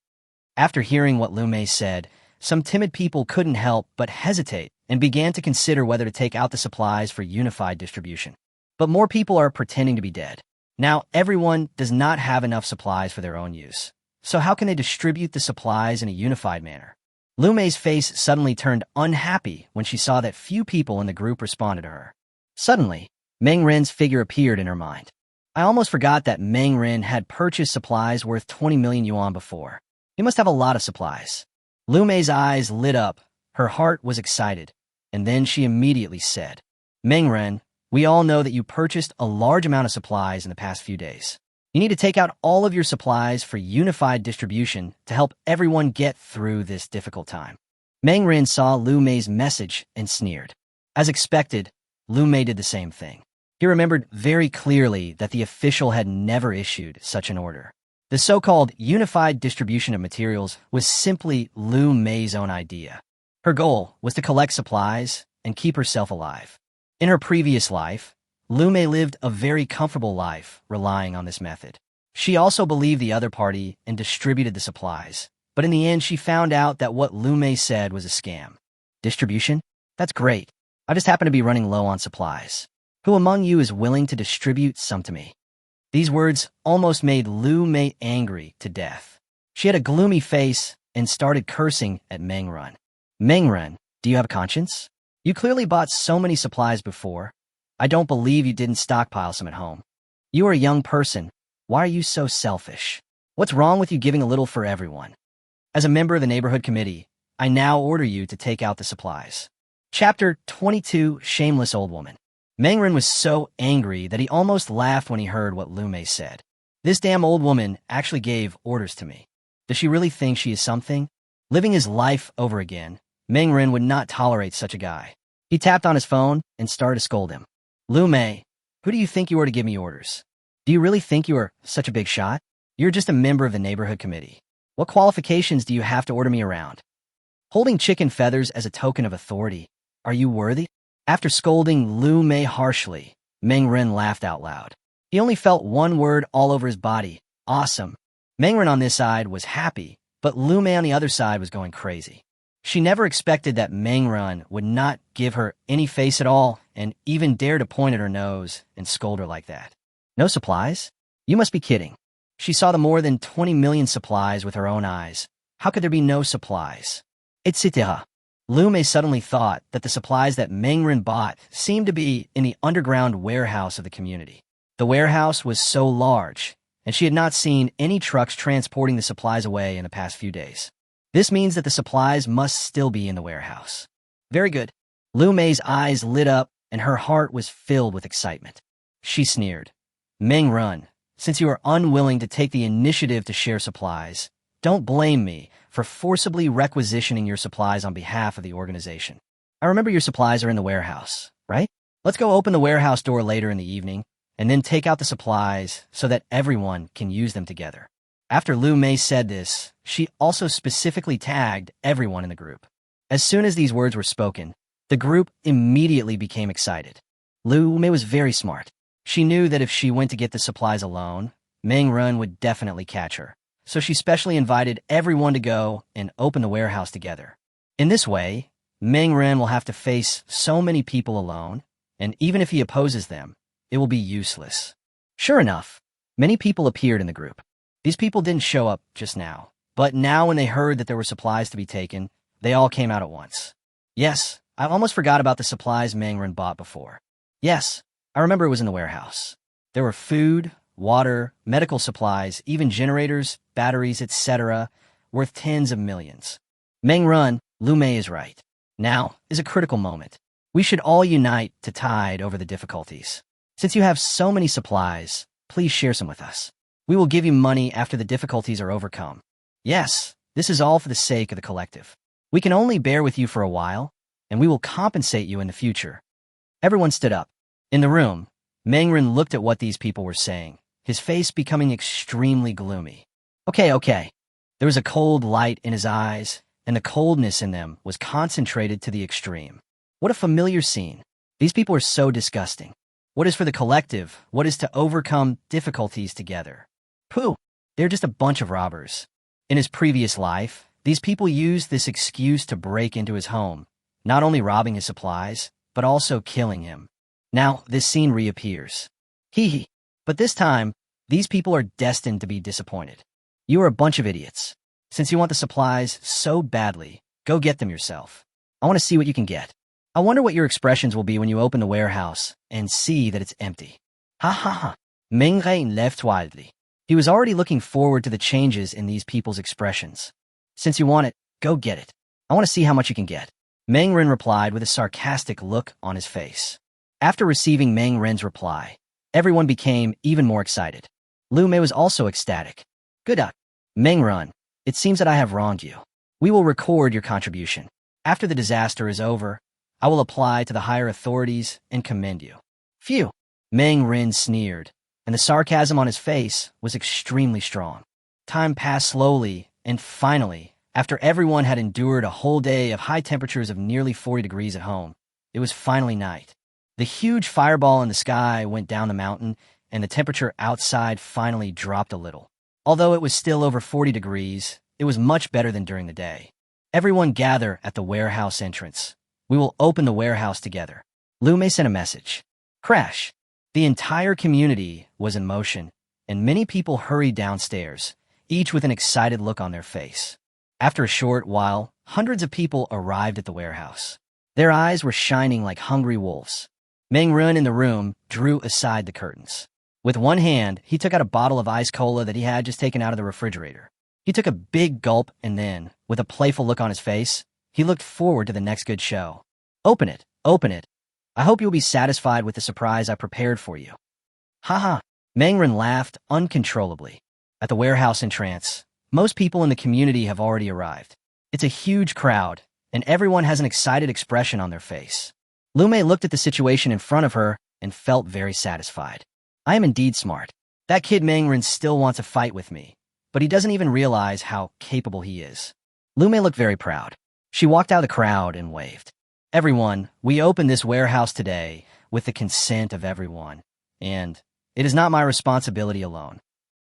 After hearing what Lu Mei said, some timid people couldn't help but hesitate and began to consider whether to take out the supplies for unified distribution. But more people are pretending to be dead. Now, everyone does not have enough supplies for their own use. So how can they distribute the supplies in a unified manner? Lu Mei's face suddenly turned unhappy when she saw that few people in the group responded to her. Suddenly, Meng Ren's figure appeared in her mind. I almost forgot that Meng Ren had purchased supplies worth 20 million yuan before. He must have a lot of supplies. Lu Mei's eyes lit up. Her heart was excited. And then she immediately said, Meng Ren, we all know that you purchased a large amount of supplies in the past few days. You need to take out all of your supplies for unified distribution to help everyone get through this difficult time. Meng Ren saw Lu Mei's message and sneered. As expected, Lu Mei did the same thing. He remembered very clearly that the official had never issued such an order. The so-called unified distribution of materials was simply Lu Mei's own idea. Her goal was to collect supplies and keep herself alive. In her previous life, Lu Mei lived a very comfortable life relying on this method. She also believed the other party and distributed the supplies, but in the end she found out that what Lu Mei said was a scam. Distribution? That's great. I just happen to be running low on supplies. Who among you is willing to distribute some to me? These words almost made Lu Mei angry to death. She had a gloomy face and started cursing at Meng Ren. Meng Ren, do you have a conscience? You clearly bought so many supplies before. I don't believe you didn't stockpile some at home. You are a young person. Why are you so selfish? What's wrong with you giving a little for everyone? As a member of the neighborhood committee, I now order you to take out the supplies. Chapter 22, Shameless Old Woman. Meng Ren was so angry that he almost laughed when he heard what Lu Mei said. This damn old woman actually gave orders to me. Does she really think she is something? Living his life over again, Meng Ren would not tolerate such a guy. He tapped on his phone and started to scold him. Lu Mei, who do you think you are to give me orders? Do you really think you are such a big shot? You're just a member of the neighborhood committee. What qualifications do you have to order me around? Holding chicken feathers as a token of authority. Are you worthy? After scolding Lu Mei harshly, Meng Ren laughed out loud. He only felt one word all over his body. Awesome. Meng Ren on this side was happy, but Lu Mei on the other side was going crazy. She never expected that Meng Ren would not give her any face at all and even dare to point at her nose and scold her like that. No supplies? You must be kidding. She saw the more than 20 million supplies with her own eyes. How could there be no supplies? Etc. Lu Mei suddenly thought that the supplies that Meng Ren bought seemed to be in the underground warehouse of the community. The warehouse was so large, and she had not seen any trucks transporting the supplies away in the past few days. This means that the supplies must still be in the warehouse. Very good. Lu Mei's eyes lit up, and her heart was filled with excitement. She sneered. Meng Ren, since you are unwilling to take the initiative to share supplies, don't blame me for forcibly requisitioning your supplies on behalf of the organization. I remember your supplies are in the warehouse, right? Let's go open the warehouse door later in the evening, and then take out the supplies so that everyone can use them together. After Lu Mei said this, she also specifically tagged everyone in the group. As soon as these words were spoken, the group immediately became excited. Lu Mei was very smart. She knew that if she went to get the supplies alone, Meng Ren would definitely catch her. So she specially invited everyone to go and open the warehouse together. In this way, Meng Ren will have to face so many people alone, and even if he opposes them, it will be useless. Sure enough, many people appeared in the group. These people didn't show up just now, but now when they heard that there were supplies to be taken, they all came out at once. Yes, I almost forgot about the supplies Meng Ren bought before. Yes, I remember it was in the warehouse. There were food, water, medical supplies, even generators, batteries, etc., worth tens of millions. Meng Ren, Lu Mei is right. Now is a critical moment. We should all unite to tide over the difficulties. Since you have so many supplies, please share some with us. We will give you money after the difficulties are overcome. Yes, this is all for the sake of the collective. We can only bear with you for a while, and we will compensate you in the future. Everyone stood up. In the room, Meng Ren looked at what these people were saying, his face becoming extremely gloomy. Okay. There was a cold light in his eyes, and the coldness in them was concentrated to the extreme. What a familiar scene. These people are so disgusting. What is for the collective? What is to overcome difficulties together? Pooh, they're just a bunch of robbers. In his previous life, these people used this excuse to break into his home, not only robbing his supplies, but also killing him. Now, this scene reappears. Hee hee. But this time, these people are destined to be disappointed. You are a bunch of idiots. Since you want the supplies so badly, go get them yourself. I want to see what you can get. I wonder what your expressions will be when you open the warehouse and see that it's empty. Ha ha ha. Manga left wildly. He was already looking forward to the changes in these people's expressions. Since you want it, go get it. I want to see how much you can get. Meng Ren replied with a sarcastic look on his face. After receiving Meng Ren's reply, everyone became even more excited. Lu Mei was also ecstatic. Good luck. Meng Ren, it seems that I have wronged you. We will record your contribution. After the disaster is over, I will apply to the higher authorities and commend you. Phew. Meng Ren sneered, and the sarcasm on his face was extremely strong. Time passed slowly, and finally, after everyone had endured a whole day of high temperatures of nearly 40 degrees at home, it was finally night. The huge fireball in the sky went down the mountain, and the temperature outside finally dropped a little. Although it was still over 40 degrees, it was much better than during the day. Everyone gather at the warehouse entrance. We will open the warehouse together. Lu Mei sent a message. Crash. The entire community was in motion, and many people hurried downstairs, each with an excited look on their face. After a short while, hundreds of people arrived at the warehouse. Their eyes were shining like hungry wolves. Meng Ren in the room drew aside the curtains. With one hand, he took out a bottle of ice cola that he had just taken out of the refrigerator. He took a big gulp and then, with a playful look on his face, he looked forward to the next good show. Open it, open it. I hope you'll be satisfied with the surprise I prepared for you. Haha. Meng Ren laughed uncontrollably. At the warehouse entrance, most people in the community have already arrived. It's a huge crowd, and everyone has an excited expression on their face. Lu Mei looked at the situation in front of her and felt very satisfied. I am indeed smart. That kid Meng Ren still wants to fight with me, but he doesn't even realize how capable he is. Lu Mei looked very proud. She walked out of the crowd and waved. Everyone, we opened this warehouse today with the consent of everyone, and it is not my responsibility alone.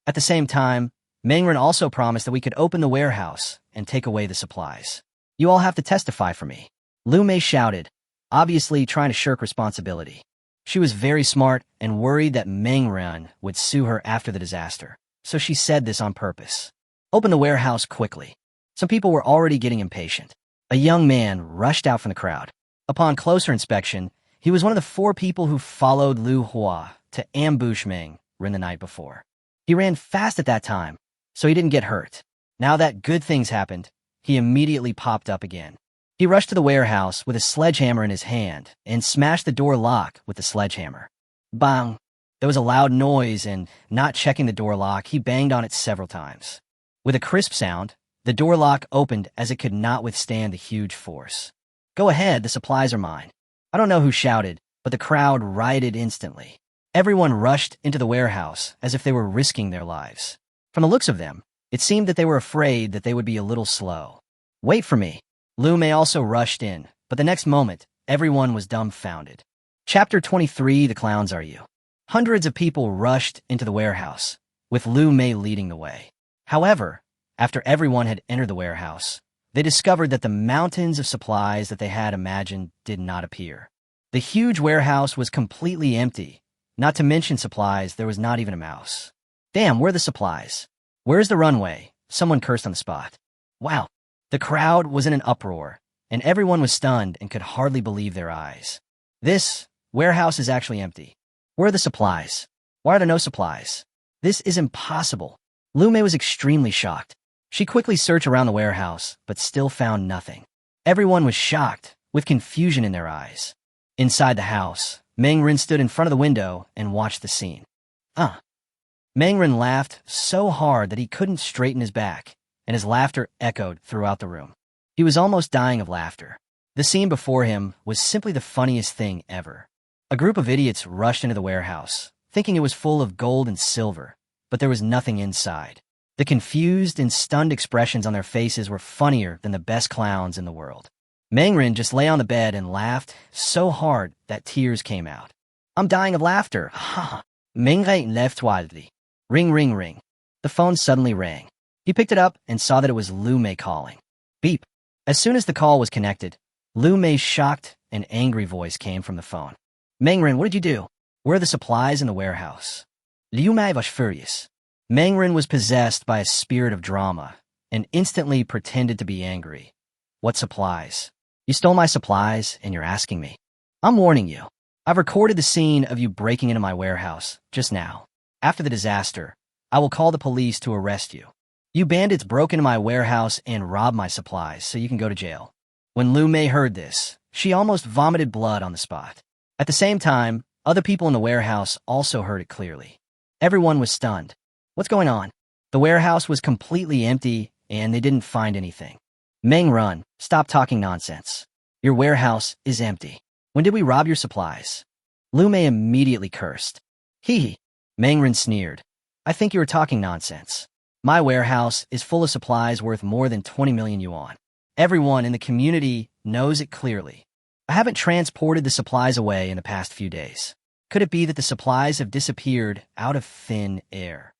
At the same time, Meng Ren also promised that we could open the warehouse and take away the supplies. You all have to testify for me. Lu Mei shouted, obviously trying to shirk responsibility. She was very smart and worried that Meng Ren would sue her after the disaster, so she said this on purpose. Open the warehouse quickly. Some people were already getting impatient. A young man rushed out from the crowd. Upon closer inspection, he was one of the 4 people who followed Lu Hua to ambush Meng Ren the night before. He ran fast at that time, so he didn't get hurt. Now that good things happened, he immediately popped up again. He rushed to the warehouse with a sledgehammer in his hand and smashed the door lock with the sledgehammer. Bang! There was a loud noise, and not checking the door lock, he banged on it several times. With a crisp sound, the door lock opened as it could not withstand the huge force. Go ahead, the supplies are mine. I don't know who shouted, but the crowd rioted instantly. Everyone rushed into the warehouse as if they were risking their lives. From the looks of them, it seemed that they were afraid that they would be a little slow. Wait for me. Lu Mei also rushed in, but the next moment, everyone was dumbfounded. Chapter 23, The Clowns Are You? Hundreds of people rushed into the warehouse, with Lu Mei leading the way. However, after everyone had entered the warehouse, they discovered that the mountains of supplies that they had imagined did not appear. The huge warehouse was completely empty. Not to mention supplies, there was not even a mouse. Damn, where are the supplies? Where's the runway? Someone cursed on the spot. Wow. The crowd was in an uproar, and everyone was stunned and could hardly believe their eyes. This warehouse is actually empty. Where are the supplies? Why are there no supplies? This is impossible. Lu Mei was extremely shocked. She quickly searched around the warehouse, but still found nothing. Everyone was shocked, with confusion in their eyes. Inside the house, Meng Ren stood in front of the window and watched the scene. Meng Ren laughed so hard that he couldn't straighten his back, and his laughter echoed throughout the room. He was almost dying of laughter. The scene before him was simply the funniest thing ever. A group of idiots rushed into the warehouse, thinking it was full of gold and silver, but there was nothing inside. The confused and stunned expressions on their faces were funnier than the best clowns in the world. Mangren just lay on the bed and laughed so hard that tears came out. I'm dying of laughter. Ha! Mangren left wildly. Ring, ring, ring. The phone suddenly rang. He picked it up and saw that it was Lu Mei calling. Beep. As soon as the call was connected, Lu Mei's shocked and angry voice came from the phone. Mangren, what did you do? Where are the supplies in the warehouse? Liu Mei was furious. Mangren was possessed by a spirit of drama and instantly pretended to be angry. What supplies? You stole my supplies and you're asking me. I'm warning you. I've recorded the scene of you breaking into my warehouse just now. After the disaster, I will call the police to arrest you. You bandits broke into my warehouse and robbed my supplies, so you can go to jail. When Lu Mei heard this, she almost vomited blood on the spot. At the same time, other people in the warehouse also heard it clearly. Everyone was stunned. What's going on? The warehouse was completely empty, and they didn't find anything. Meng Run, stop talking nonsense. Your warehouse is empty. When did we rob your supplies? Lu Mei immediately cursed. Hee. Meng Run sneered. I think you were talking nonsense. My warehouse is full of supplies worth more than 20 million yuan. Everyone in the community knows it clearly. I haven't transported the supplies away in the past few days. Could it be that the supplies have disappeared out of thin air?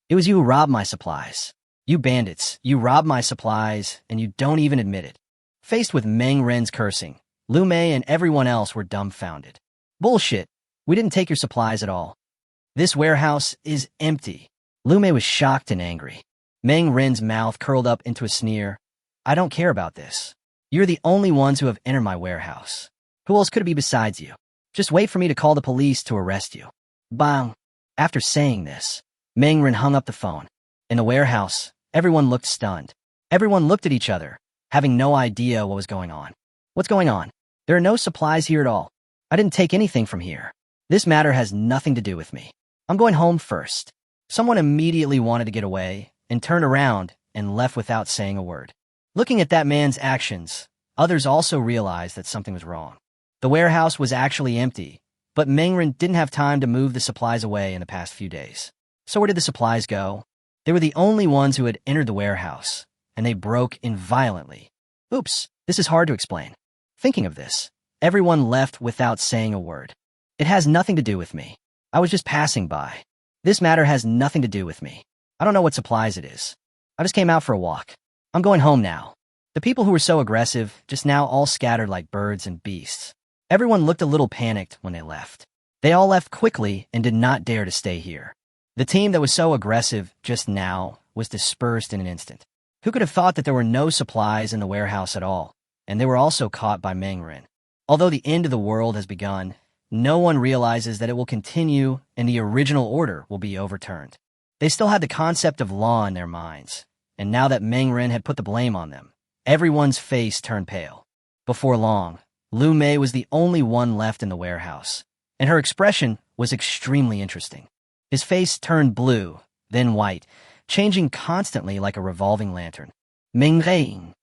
It was you who robbed my supplies. You bandits, you robbed my supplies, and you don't even admit it. Faced with Meng Ren's cursing, Lu Mei and everyone else were dumbfounded. Bullshit. We didn't take your supplies at all. This warehouse is empty. Lu Mei was shocked and angry. Meng Ren's mouth curled up into a sneer. I don't care about this. You're the only ones who have entered my warehouse. Who else could it be besides you? Just wait for me to call the police to arrest you. Bang! After saying this, Meng Ren hung up the phone. In the warehouse, everyone looked stunned. Everyone looked at each other, having no idea what was going on. What's going on? There are no supplies here at all. I didn't take anything from here. This matter has nothing to do with me. I'm going home first. Someone immediately wanted to get away and turned around and left without saying a word. Looking at that man's actions, others also realized that something was wrong. The warehouse was actually empty, but Mengren didn't have time to move the supplies away in the past few days. So where did the supplies go? They were the only ones who had entered the warehouse, and they broke in violently. Oops, this is hard to explain. Thinking of this, everyone left without saying a word. It has nothing to do with me. I was just passing by. This matter has nothing to do with me. I don't know what supplies it is. I just came out for a walk. I'm going home now. The people who were so aggressive just now all scattered like birds and beasts. Everyone looked a little panicked when they left. They all left quickly and did not dare to stay here. The team that was so aggressive just now was dispersed in an instant. Who could have thought that there were no supplies in the warehouse at all? And they were also caught by Mengren. Although the end of the world has begun, no one realizes that it will continue and the original order will be overturned. They still had the concept of law in their minds, and now that Mengren had put the blame on them, everyone's face turned pale. Before long, Lu Mei was the only one left in the warehouse, and her expression was extremely interesting. His face turned blue, then white, changing constantly like a revolving lantern. Mengren.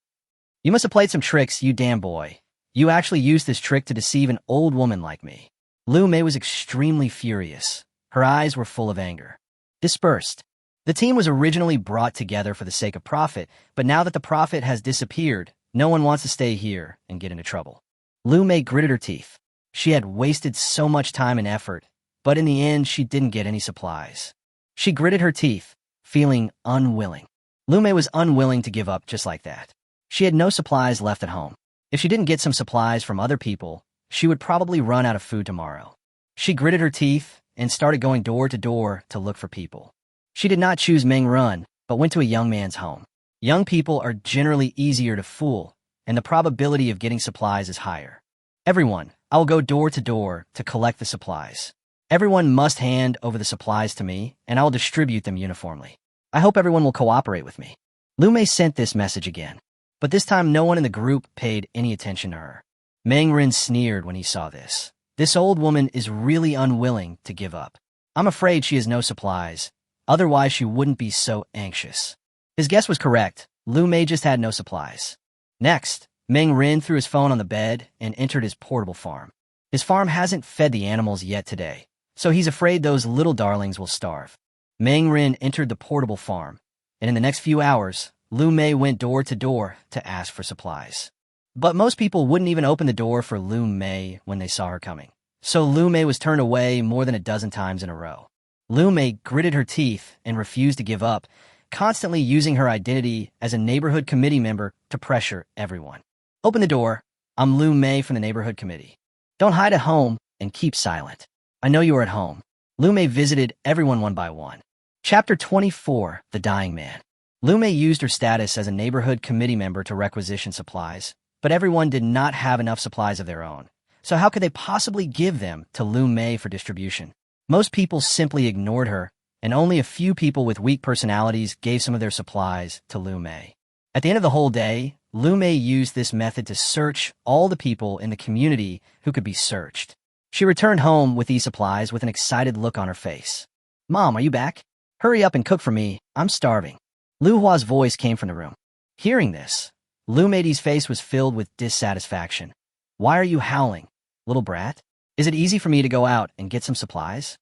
You must have played some tricks, you damn boy. You actually used this trick to deceive an old woman like me. Lu Mei was extremely furious. Her eyes were full of anger. Dispersed. The team was originally brought together for the sake of profit, but now that the profit has disappeared, no one wants to stay here and get into trouble. Lu Mei gritted her teeth. She had wasted so much time and effort, but in the end, she didn't get any supplies. She gritted her teeth, feeling unwilling. Lu Mei was unwilling to give up just like that. She had no supplies left at home. If she didn't get some supplies from other people, she would probably run out of food tomorrow. She gritted her teeth and started going door to door to look for people. She did not choose Meng Run, but went to a young man's home. Young people are generally easier to fool, and the probability of getting supplies is higher. Everyone, I will go door to door to collect the supplies. Everyone must hand over the supplies to me, and I will distribute them uniformly. I hope everyone will cooperate with me. Lu Mei sent this message again, but this time no one in the group paid any attention to her. Meng Ren sneered when he saw this. This old woman is really unwilling to give up. I'm afraid she has no supplies, otherwise she wouldn't be so anxious. His guess was correct. Lu Mei just had no supplies. Next, Meng Ren threw his phone on the bed and entered his portable farm. His farm hasn't fed the animals yet today, so he's afraid those little darlings will starve. Meng Ren entered the portable farm, and in the next few hours, Lu Mei went door to door to ask for supplies. But most people wouldn't even open the door for Lu Mei when they saw her coming. So Lu Mei was turned away more than a dozen times in a row. Lu Mei gritted her teeth and refused to give up, constantly using her identity as a neighborhood committee member to pressure everyone. Open the door. I'm Lu Mei from the neighborhood committee. Don't hide at home and keep silent. I know you are at home. Lu Mei visited everyone one by one. Chapter 24, The Dying Man. Lu Mei used her status as a neighborhood committee member to requisition supplies, but everyone did not have enough supplies of their own. So how could they possibly give them to Lu Mei for distribution? Most people simply ignored her, and only a few people with weak personalities gave some of their supplies to Lu Mei. At the end of the whole day, Lu Mei used this method to search all the people in the community who could be searched. She returned home with these supplies with an excited look on her face. Mom, are you back? Hurry up and cook for me. I'm starving. Lu Hua's voice came from the room. Hearing this, Lu Mei's face was filled with dissatisfaction. Why are you howling, little brat? Is it easy for me to go out and get some supplies?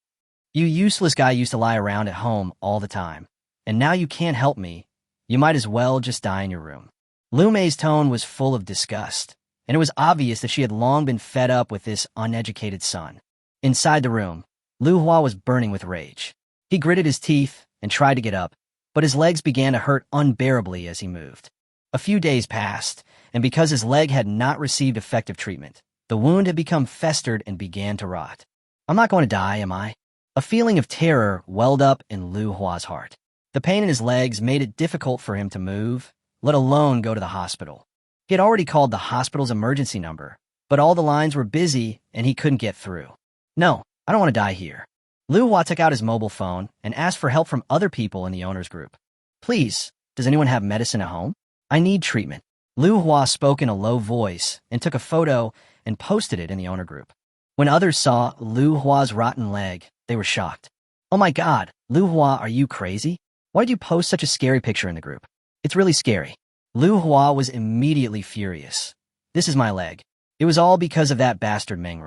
You useless guy used to lie around at home all the time, and now you can't help me. You might as well just die in your room. Lu Mei's tone was full of disgust, and it was obvious that she had long been fed up with this uneducated son. Inside the room, Lu Hua was burning with rage. He gritted his teeth and tried to get up, but his legs began to hurt unbearably as he moved. A few days passed, and because his leg had not received effective treatment, the wound had become festered and began to rot. I'm not going to die, am I? A feeling of terror welled up in Lu Hua's heart. The pain in his legs made it difficult for him to move, let alone go to the hospital. He had already called the hospital's emergency number, but all the lines were busy and he couldn't get through. No, I don't want to die here. Lu Hua took out his mobile phone and asked for help from other people in the owner's group. Please, does anyone have medicine at home? I need treatment. Lu Hua spoke in a low voice and took a photo and posted it in the owner group. When others saw Lu Hua's rotten leg, they were shocked. Oh my God, Lu Hua, are you crazy? Why did you post such a scary picture in the group? It's really scary. Lu Hua was immediately furious. This is my leg. It was all because of that bastard Meng.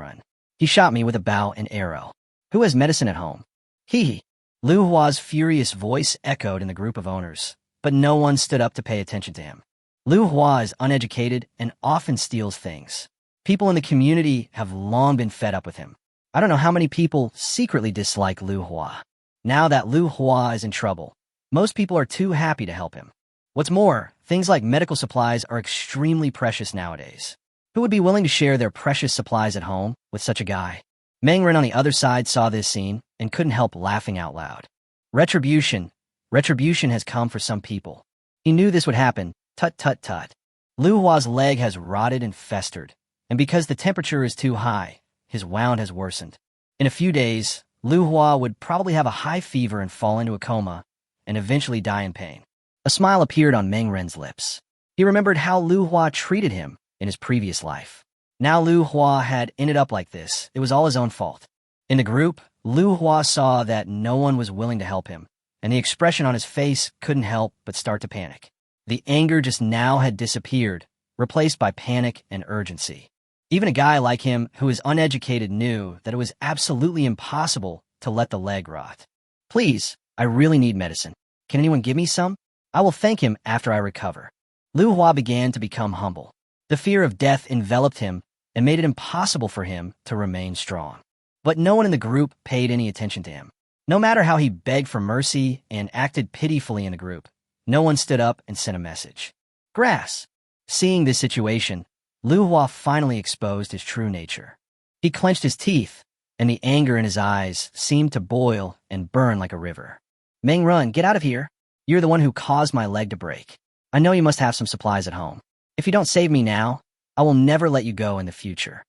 He shot me with a bow and arrow. Who has medicine at home? Hee. Lu Hua's furious voice echoed in the group of owners, but no one stood up to pay attention to him. Lu Hua is uneducated and often steals things. People in the community have long been fed up with him. I don't know how many people secretly dislike Lu Hua. Now that Lu Hua is in trouble, most people are too happy to help him. What's more, things like medical supplies are extremely precious nowadays. Who would be willing to share their precious supplies at home with such a guy? Meng Ren on the other side saw this scene and couldn't help laughing out loud. Retribution. Retribution has come for some people. He knew this would happen. Tut tut tut. Lu Hua's leg has rotted and festered, and because the temperature is too high, his wound has worsened. In a few days, Lu Hua would probably have a high fever and fall into a coma, and eventually die in pain. A smile appeared on Meng Ren's lips. He remembered how Lu Hua treated him in his previous life. Now Lu Hua had ended up like this. It was all his own fault. In the group, Lu Hua saw that no one was willing to help him, and the expression on his face couldn't help but start to panic. The anger just now had disappeared, replaced by panic and urgency. Even a guy like him who is uneducated knew that it was absolutely impossible to let the leg rot. Please, I really need medicine. Can anyone give me some? I will thank him after I recover. Lu Hua began to become humble. The fear of death enveloped him and made it impossible for him to remain strong. But no one in the group paid any attention to him. No matter how he begged for mercy and acted pitifully in the group, no one stood up and sent a message. Grass. Seeing this situation, Lu Hua finally exposed his true nature. He clenched his teeth, and the anger in his eyes seemed to boil and burn like a river. Meng Run, get out of here. You're the one who caused my leg to break. I know you must have some supplies at home. If you don't save me now, I will never let you go in the future.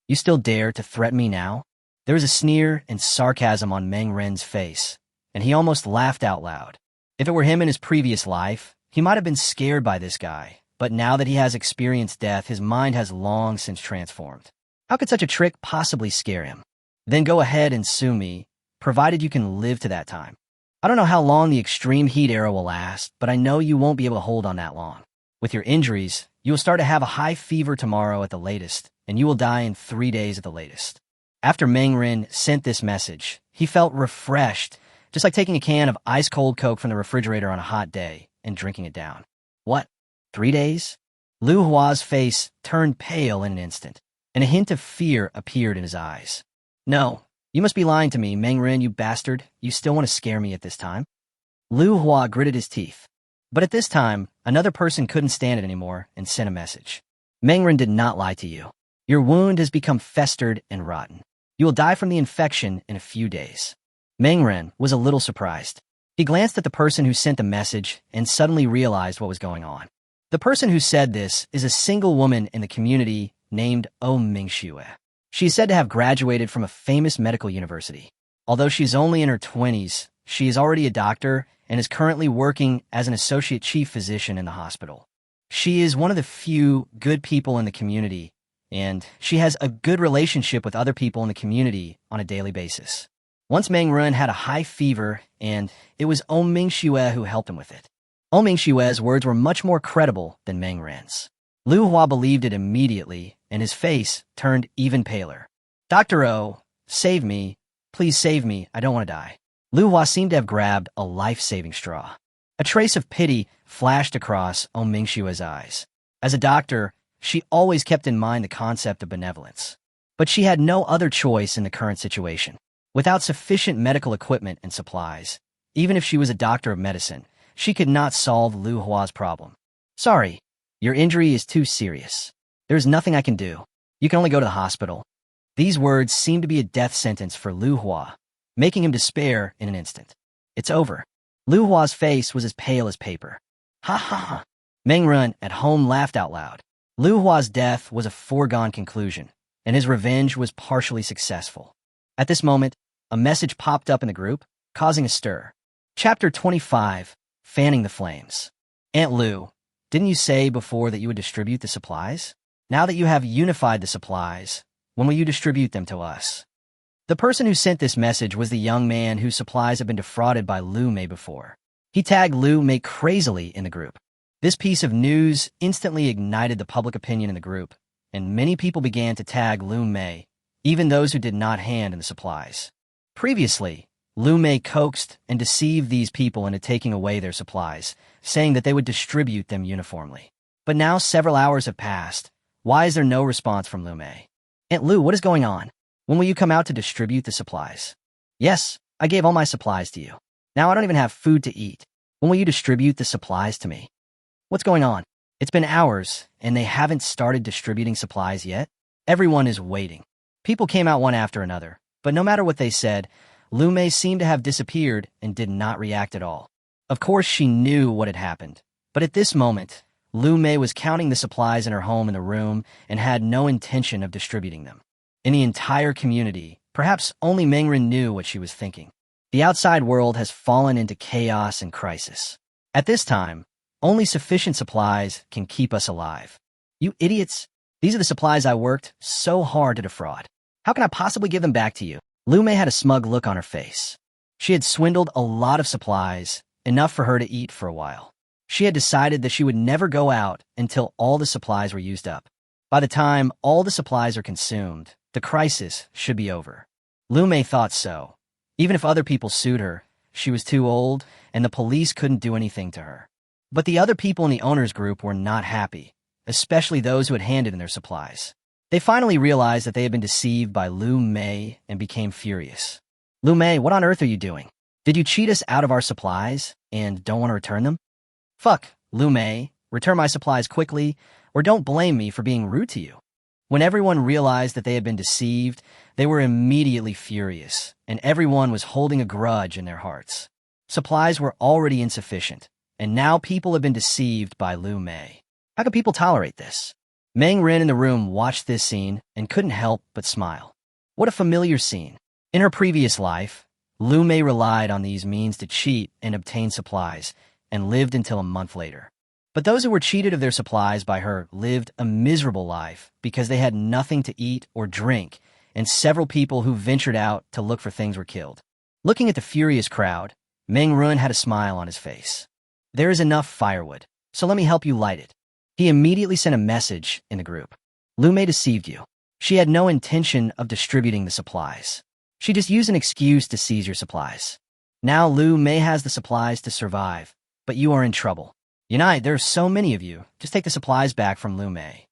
You still dare to threaten me now? There was a sneer and sarcasm on Meng Ren's face, and he almost laughed out loud. If it were him in his previous life, he might have been scared by this guy, but now that he has experienced death, his mind has long since transformed. How could such a trick possibly scare him? Then go ahead and sue me, provided you can live to that time. I don't know how long the extreme heat era will last, but I know you won't be able to hold on that long. With your injuries, you will start to have a high fever tomorrow at the latest, and you will die in 3 days at the latest. After Meng Ren sent this message, he felt refreshed, just like taking a can of ice-cold Coke from the refrigerator on a hot day and drinking it down. What? 3 days? Lu Hua's face turned pale in an instant, and a hint of fear appeared in his eyes. No, you must be lying to me, Meng Ren, you bastard. You still want to scare me at this time? Lu Hua gritted his teeth. But at this time, another person couldn't stand it anymore and sent a message. Meng Ren did not lie to you. Your wound has become festered and rotten. You will die from the infection in a few days. Meng Ren was a little surprised. He glanced at the person who sent the message and suddenly realized what was going on. The person who said this is a single woman in the community named Mingxue. She is said to have graduated from a famous medical university. Although she's only in her 20s, she is already a doctor and is currently working as an associate chief physician in the hospital. She is one of the few good people in the community, and she has a good relationship with other people in the community on a daily basis. Once Meng Ren had a high fever, and it was Mingxue who helped him with it. Mingxue's words were much more credible than Meng Ren's. Lu Hua believed it immediately, and his face turned even paler. Dr. O, save me. Please save me. I don't want to die. Lu Hua seemed to have grabbed a life-saving straw. A trace of pity flashed across Mingxue's eyes. As a doctor, she always kept in mind the concept of benevolence. But she had no other choice in the current situation. Without sufficient medical equipment and supplies, even if she was a doctor of medicine, she could not solve Lu Hua's problem. Sorry, your injury is too serious. There is nothing I can do. You can only go to the hospital. These words seemed to be a death sentence for Lu Hua, making him despair in an instant. It's over. Lu Hua's face was as pale as paper. Ha ha ha. Meng Ren at home laughed out loud. Lu Hua's death was a foregone conclusion, and his revenge was partially successful. At this moment, a message popped up in the group, causing a stir. Chapter 25, Fanning the Flames. Aunt Lu, didn't you say before that you would distribute the supplies? Now that you have unified the supplies, when will you distribute them to us? The person who sent this message was the young man whose supplies had been defrauded by Lu Mei before. He tagged Lu Mei crazily in the group. This piece of news instantly ignited the public opinion in the group, and many people began to tag Lu Mei, even those who did not hand in the supplies. Previously, Lu Mei coaxed and deceived these people into taking away their supplies, saying that they would distribute them uniformly. But now several hours have passed. Why is there no response from Lu Mei? Aunt Lu, what is going on? When will you come out to distribute the supplies? Yes, I gave all my supplies to you. Now I don't even have food to eat. When will you distribute the supplies to me? What's going on? It's been hours, and they haven't started distributing supplies yet? Everyone is waiting. People came out one after another, but no matter what they said, Lu Mei seemed to have disappeared and did not react at all. Of course, she knew what had happened, but at this moment, Lu Mei was counting the supplies in her home in the room and had no intention of distributing them. In the entire community, perhaps only Meng Ren knew what she was thinking. The outside world has fallen into chaos and crisis. At this time, only sufficient supplies can keep us alive. You idiots! These are the supplies I worked so hard to defraud. How can I possibly give them back to you? Lu Mei had a smug look on her face. She had swindled a lot of supplies, enough for her to eat for a while. She had decided that she would never go out until all the supplies were used up. By the time all the supplies are consumed, the crisis should be over. Lu Mei thought so. Even if other people sued her, she was too old, and the police couldn't do anything to her. But the other people in the owners' group were not happy, especially those who had handed in their supplies. They finally realized that they had been deceived by Lu Mei and became furious. Lu Mei, what on earth are you doing? Did you cheat us out of our supplies and don't want to return them? Fuck, Lu Mei, return my supplies quickly, or don't blame me for being rude to you. When everyone realized that they had been deceived, they were immediately furious, and everyone was holding a grudge in their hearts. Supplies were already insufficient, and now people have been deceived by Lu Mei. How could people tolerate this? Meng Ren in the room watched this scene and couldn't help but smile. What a familiar scene. In her previous life, Lu Mei relied on these means to cheat and obtain supplies, and lived until a month later. But those who were cheated of their supplies by her lived a miserable life because they had nothing to eat or drink, and several people who ventured out to look for things were killed. Looking at the furious crowd, Meng Ren had a smile on his face. There is enough firewood, so let me help you light it. He immediately sent a message in the group. Lu Mei deceived you. She had no intention of distributing the supplies. She just used an excuse to seize your supplies. Now Lu Mei has the supplies to survive, but you are in trouble. Unite, there are so many of you. Just take the supplies back from Lu Mei.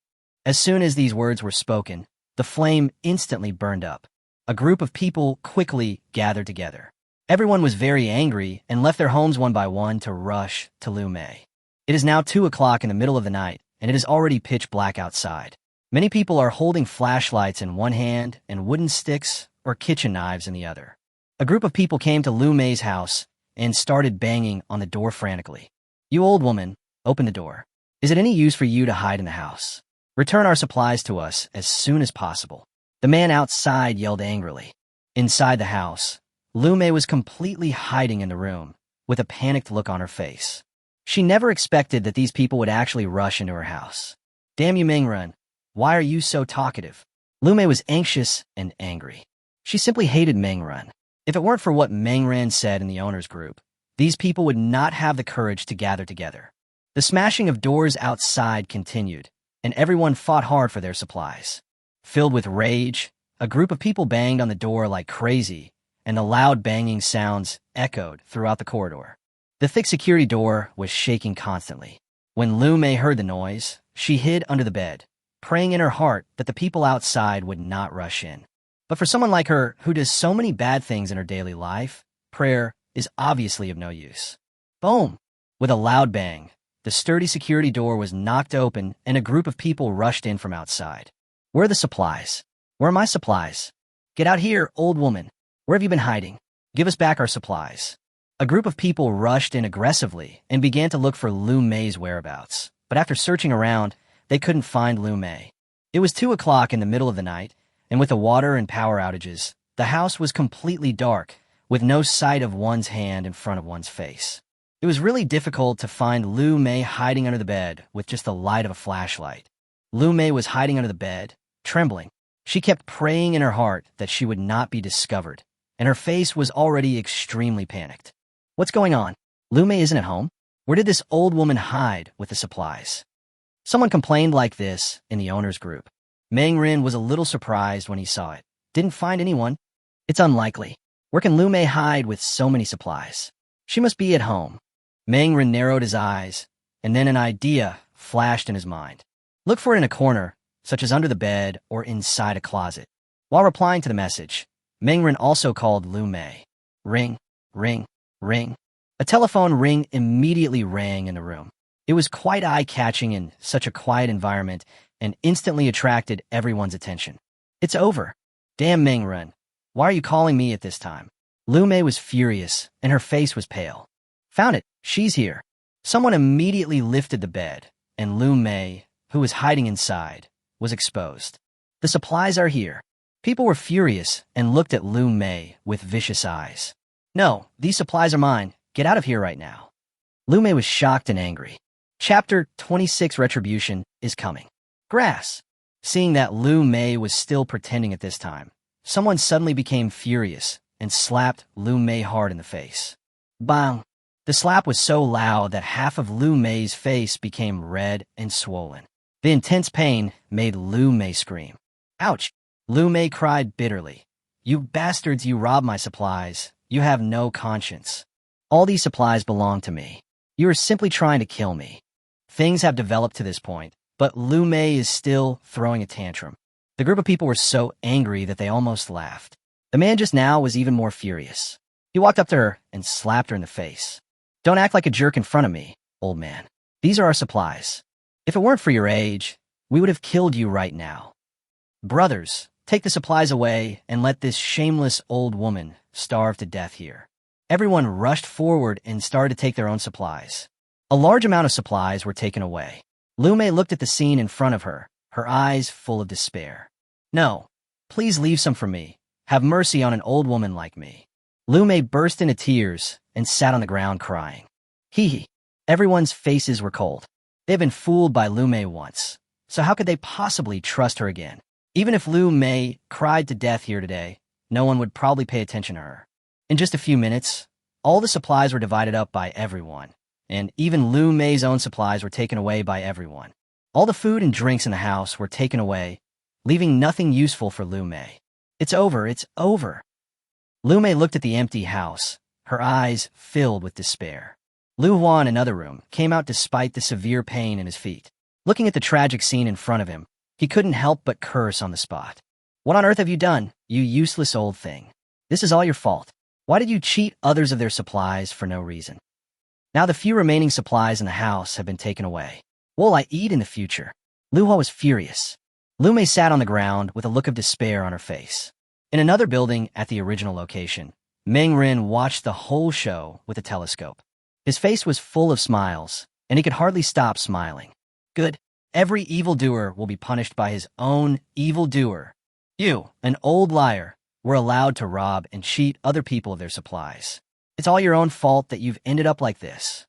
As soon as these words were spoken, the flame instantly burned up. A group of people quickly gathered together. Everyone was very angry and left their homes one by one to rush to Lu Mei. It is now 2 o'clock in the middle of the night, and it is already pitch black outside. Many people are holding flashlights in one hand and wooden sticks or kitchen knives in the other. A group of people came to Lu Mei's house and started banging on the door frantically. "You old woman, open the door. Is it any use for you to hide in the house? Return our supplies to us as soon as possible." The man outside yelled angrily. Inside the house, Lu Mei was completely hiding in the room, with a panicked look on her face. She never expected that these people would actually rush into her house. "Damn you, Mingren. Why are you so talkative?" Lu Mei was anxious and angry. She simply hated Mingren. If it weren't for what Mingren said in the owner's group, these people would not have the courage to gather together. The smashing of doors outside continued, and everyone fought hard for their supplies. Filled with rage, a group of people banged on the door like crazy, and the loud banging sounds echoed throughout the corridor. The thick security door was shaking constantly. When Lu Mei heard the noise, she hid under the bed, praying in her heart that the people outside would not rush in. But for someone like her, who does so many bad things in her daily life, prayer is obviously of no use. Boom! With a loud bang, the sturdy security door was knocked open and a group of people rushed in from outside. "Where are the supplies? Where are my supplies? Get out here, old woman. Where have you been hiding? Give us back our supplies." A group of people rushed in aggressively and began to look for Lu Mei's whereabouts. But after searching around, they couldn't find Lu Mei. It was 2 o'clock in the middle of the night, and with the water and power outages, the house was completely dark, with no sight of one's hand in front of one's face. It was really difficult to find Lu Mei hiding under the bed with just the light of a flashlight. Lu Mei was hiding under the bed, trembling. She kept praying in her heart that she would not be discovered, and her face was already extremely panicked. "What's going on? Lu Mei isn't at home? Where did this old woman hide with the supplies?" Someone complained like this in the owner's group. Meng Rin was a little surprised when he saw it. "Didn't find anyone? It's unlikely. Where can Lu Mei hide with so many supplies? She must be at home." Meng Rin narrowed his eyes, and then an idea flashed in his mind. "Look for it in a corner, such as under the bed or inside a closet." While replying to the message, Meng Rin also called Lu Mei. Ring, ring, ring. A telephone ring immediately rang in the room. It was quite eye-catching in such a quiet environment and instantly attracted everyone's attention. "It's over. Damn Mingren. Why are you calling me at this time?" Lu Mei was furious, and her face was pale. "Found it. She's here." Someone immediately lifted the bed, and Lu Mei, who was hiding inside, was exposed. "The supplies are here." People were furious and looked at Lu Mei with vicious eyes. "No, these supplies are mine. Get out of here right now." Lu Mei was shocked and angry. Chapter 26 Retribution is coming. Grass. Seeing that Lu Mei was still pretending at this time, someone suddenly became furious and slapped Lu Mei hard in the face. Bang! The slap was so loud that half of Lu Mei's face became red and swollen. The intense pain made Lu Mei scream. "Ouch!" Lu Mei cried bitterly. "You bastards, you robbed my supplies. You have no conscience. All these supplies belong to me. You are simply trying to kill me." Things have developed to this point, but Lu Mei is still throwing a tantrum. The group of people were so angry that they almost laughed. The man just now was even more furious. He walked up to her and slapped her in the face. "Don't act like a jerk in front of me, old man. These are our supplies. If it weren't for your age, we would have killed you right now. Brothers, take the supplies away and let this shameless old woman starve to death here." Everyone rushed forward and started to take their own supplies. A large amount of supplies were taken away. Lu Mei looked at the scene in front of her, her eyes full of despair. "No, please leave some for me. Have mercy on an old woman like me." Lu Mei burst into tears and sat on the ground crying. Hee hee. Everyone's faces were cold. They had been fooled by Lu Mei once, so how could they possibly trust her again? Even if Lu Mei cried to death here today, no one would probably pay attention to her. In just a few minutes, all the supplies were divided up by everyone, and even Lu Mei's own supplies were taken away by everyone. All the food and drinks in the house were taken away, leaving nothing useful for Lu Mei. "It's over, it's over." Lu Mei looked at the empty house, her eyes filled with despair. Lu Hua in another room came out despite the severe pain in his feet. Looking at the tragic scene in front of him, he couldn't help but curse on the spot. What on earth have you done, you useless old thing? This is all your fault. Why did you cheat others of their supplies for no reason? Now the few remaining supplies in the house have been taken away. What will I eat in the future? Lu Hua was furious. Lu Mei sat on the ground with a look of despair on her face. In another building at the original location, Meng Ren watched the whole show with a telescope. His face was full of smiles, and he could hardly stop smiling. Good. Every evildoer will be punished by his own evildoer. You, an old liar, were allowed to rob and cheat other people of their supplies. It's all your own fault that you've ended up like this.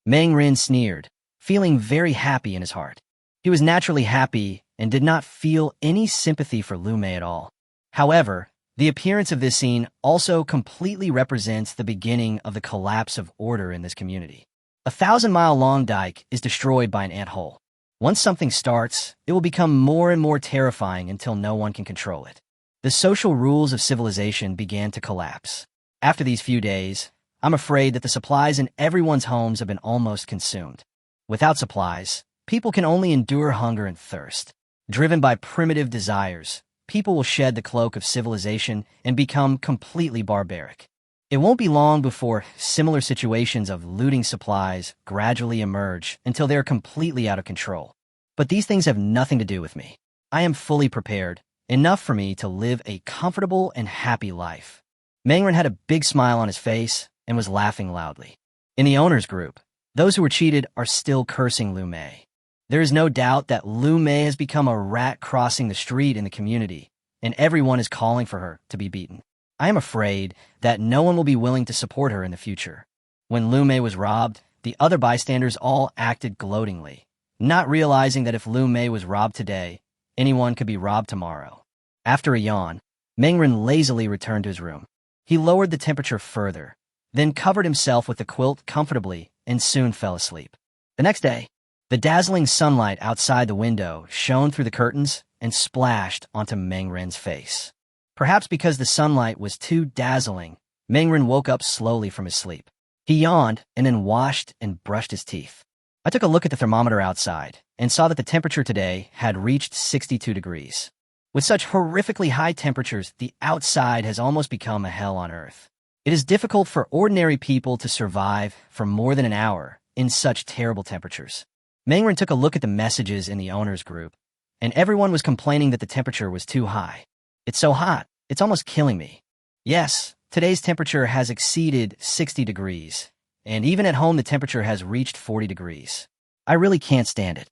Meng Ren sneered, feeling very happy in his heart. He was naturally happy and did not feel any sympathy for Lu Mei at all. However, the appearance of this scene also completely represents the beginning of the collapse of order in this community. A 1,000-mile-long dike is destroyed by an ant-hole. Once something starts, it will become more and more terrifying until no one can control it. The social rules of civilization began to collapse. After these few days, I'm afraid that the supplies in everyone's homes have been almost consumed. Without supplies, people can only endure hunger and thirst. Driven by primitive desires, people will shed the cloak of civilization and become completely barbaric. It won't be long before similar situations of looting supplies gradually emerge until they are completely out of control. But these things have nothing to do with me. I am fully prepared, enough for me to live a comfortable and happy life. Meng Ren had a big smile on his face and was laughing loudly. In the owners group, those who were cheated are still cursing Lu Mei. There is no doubt that Lu Mei has become a rat crossing the street in the community, and everyone is calling for her to be beaten. I am afraid that no one will be willing to support her in the future. When Lu Mei was robbed, the other bystanders all acted gloatingly, not realizing that if Lu Mei was robbed today, anyone could be robbed tomorrow. After a yawn, Meng Ren lazily returned to his room. He lowered the temperature further, then covered himself with the quilt comfortably and soon fell asleep. The next day, the dazzling sunlight outside the window shone through the curtains and splashed onto Meng Ren's face. Perhaps because the sunlight was too dazzling, Meng Ren woke up slowly from his sleep. He yawned and then washed and brushed his teeth. I took a look at the thermometer outside and saw that the temperature today had reached 62 degrees. With such horrifically high temperatures, the outside has almost become a hell on earth. It is difficult for ordinary people to survive for more than an hour in such terrible temperatures. Meng Ren took a look at the messages in the owners group, and everyone was complaining that the temperature was too high. It's so hot, it's almost killing me. Yes, today's temperature has exceeded 60 degrees, and even at home the temperature has reached 40 degrees. I really can't stand it.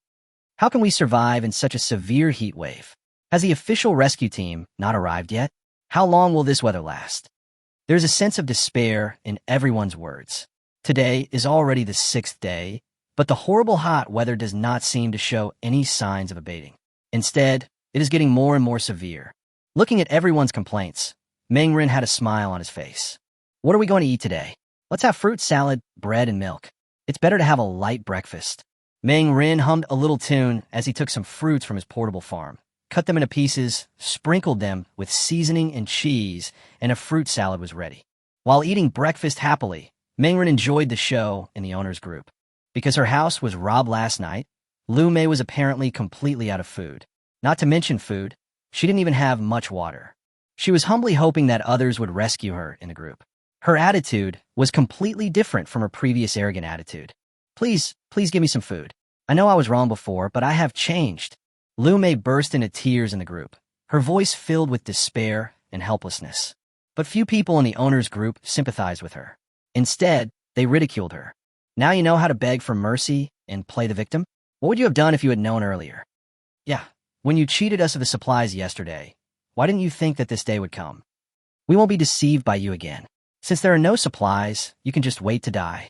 How can we survive in such a severe heat wave? Has the official rescue team not arrived yet? How long will this weather last? There's a sense of despair in everyone's words. Today is already the 6th day, but the horrible hot weather does not seem to show any signs of abating. Instead, it is getting more and more severe. Looking at everyone's complaints, Meng Ren had a smile on his face. What are we going to eat today? Let's have fruit salad, bread, and milk. It's better to have a light breakfast. Meng Ren hummed a little tune as he took some fruits from his portable farm, cut them into pieces, sprinkled them with seasoning and cheese, and a fruit salad was ready. While eating breakfast happily, Meng Ren enjoyed the show in the owners group. Because her house was robbed last night, Lu Mei was apparently completely out of food. Not to mention food, she didn't even have much water. She was humbly hoping that others would rescue her in the group. Her attitude was completely different from her previous arrogant attitude. Please give me some food. I know I was wrong before, but I have changed. Lu Mei burst into tears in the group, her voice filled with despair and helplessness. But few people in the owners group sympathized with her. Instead, they ridiculed her. Now you know how to beg for mercy and play the victim? What would you have done if you had known earlier? Yeah, when you cheated us of the supplies yesterday, why didn't you think that this day would come? We won't be deceived by you again. Since there are no supplies, you can just wait to die.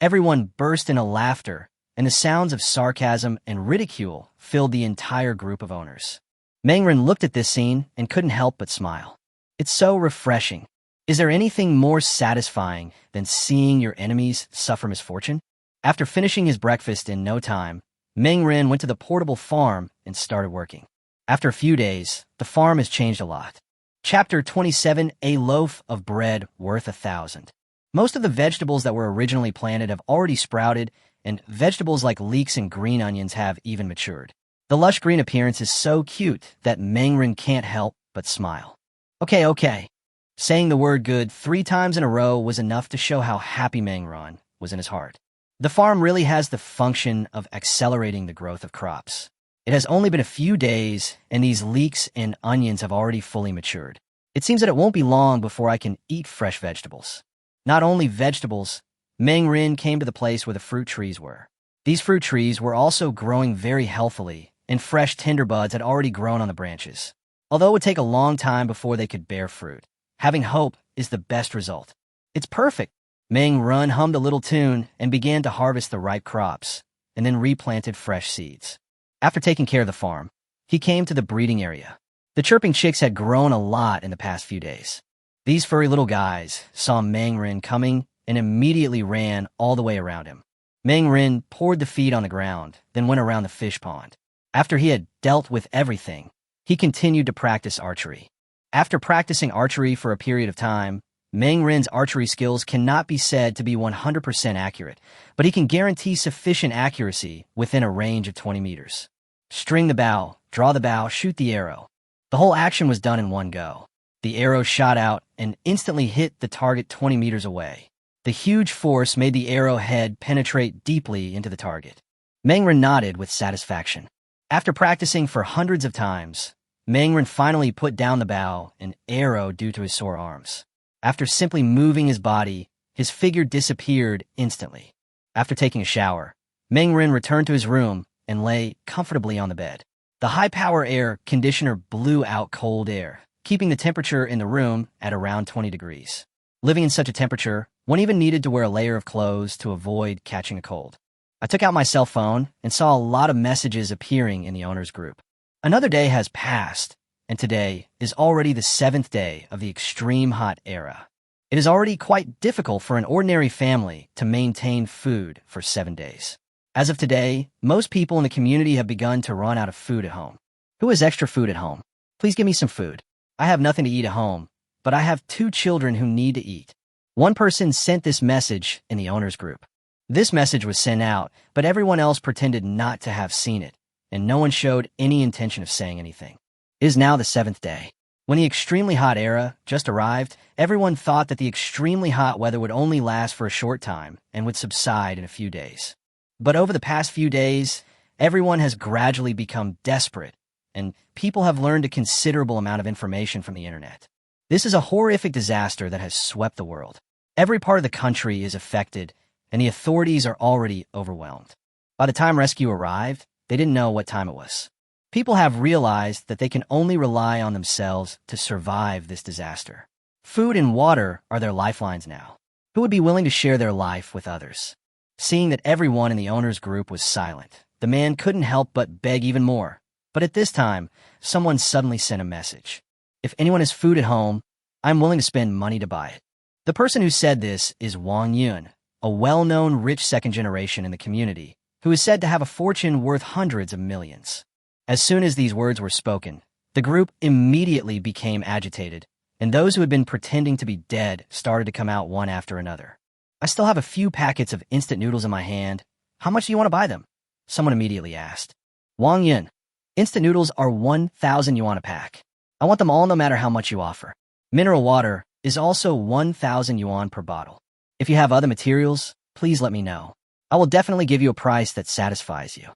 Everyone burst into laughter, and the sounds of sarcasm and ridicule filled the entire group of owners. Meng Ren looked at this scene and couldn't help but smile. It's so refreshing. Is there anything more satisfying than seeing your enemies suffer misfortune? After finishing his breakfast in no time, Meng Ren went to the portable farm and started working. After a few days, the farm has changed a lot. Chapter 27, A Loaf of Bread Worth 1,000. Most of the vegetables that were originally planted have already sprouted, and vegetables like leeks and green onions have even matured. The lush green appearance is so cute that Mangren can't help but smile. Okay. Saying the word good 3 times in a row was enough to show how happy Mangren was in his heart. The farm really has the function of accelerating the growth of crops. It has only been a few days, and these leeks and onions have already fully matured. It seems that it won't be long before I can eat fresh vegetables. Not only vegetables, Mangren came to the place where the fruit trees were. These fruit trees were also growing very healthily, and fresh tender buds had already grown on the branches. Although it would take a long time before they could bear fruit, having hope is the best result. It's perfect. Mangren hummed a little tune and began to harvest the ripe crops, and then replanted fresh seeds. After taking care of the farm, he came to the breeding area. The chirping chicks had grown a lot in the past few days. These furry little guys saw Mangren coming and immediately ran all the way around him. Mangren poured the feed on the ground, then went around the fish pond. After he had dealt with everything, he continued to practice archery. After practicing archery for a period of time, Mangren's archery skills cannot be said to be 100% accurate, but he can guarantee sufficient accuracy within a range of 20 meters. String the bow, draw the bow, shoot the arrow. The whole action was done in one go. The arrow shot out and instantly hit the target 20 meters away. The huge force made the arrowhead penetrate deeply into the target. Mangren nodded with satisfaction. After practicing for hundreds of times, Mangren finally put down the bow and arrow due to his sore arms. After simply moving his body, his figure disappeared instantly. After taking a shower, Mangren returned to his room and lay comfortably on the bed. The high-power air conditioner blew out cold air, keeping the temperature in the room at around 20 degrees. Living in such a temperature, one even needed to wear a layer of clothes to avoid catching a cold. I took out my cell phone and saw a lot of messages appearing in the owner's group. Another day has passed, and today is already the 7th day of the extreme hot era. It is already quite difficult for an ordinary family to maintain food for 7 days. As of today, most people in the community have begun to run out of food at home. Who has extra food at home? Please give me some food. I have nothing to eat at home, but I have 2 children who need to eat. One person sent this message in the owner's group. This message was sent out, but everyone else pretended not to have seen it, and no one showed any intention of saying anything. It is now the 7th day. When the extremely hot era just arrived, everyone thought that the extremely hot weather would only last for a short time and would subside in a few days. But over the past few days, everyone has gradually become desperate, and people have learned a considerable amount of information from the internet. This is a horrific disaster that has swept the world. Every part of the country is affected, and the authorities are already overwhelmed. By the time rescue arrived, they didn't know what time it was. People have realized that they can only rely on themselves to survive this disaster. Food and water are their lifelines now. Who would be willing to share their life with others? Seeing that everyone in the owner's group was silent, the man couldn't help but beg even more. But at this time, someone suddenly sent a message. If anyone has food at home, I'm willing to spend money to buy it. The person who said this is Wang Yun, a well-known rich second generation in the community, who is said to have a fortune worth hundreds of millions. As soon as these words were spoken, the group immediately became agitated, and those who had been pretending to be dead started to come out one after another. I still have a few packets of instant noodles in my hand. How much do you want to buy them? Someone immediately asked. Wang Yun, instant noodles are 1,000 yuan a pack. I want them all no matter how much you offer. Mineral water is also 1,000 yuan per bottle. If you have other materials, please let me know. I will definitely give you a price that satisfies you.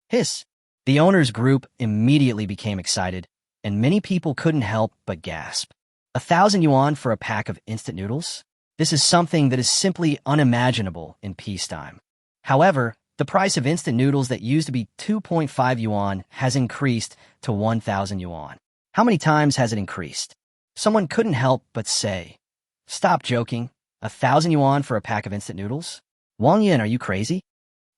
Hiss. The owner's group immediately became excited, and many people couldn't help but gasp. 1,000 yuan for a pack of instant noodles? This is something that is simply unimaginable in peacetime. However, the price of instant noodles that used to be 2.5 yuan has increased to 1,000 yuan. How many times has it increased? Someone couldn't help but say, "Stop joking. 1,000 yuan for a pack of instant noodles? Wang Yin, are you crazy?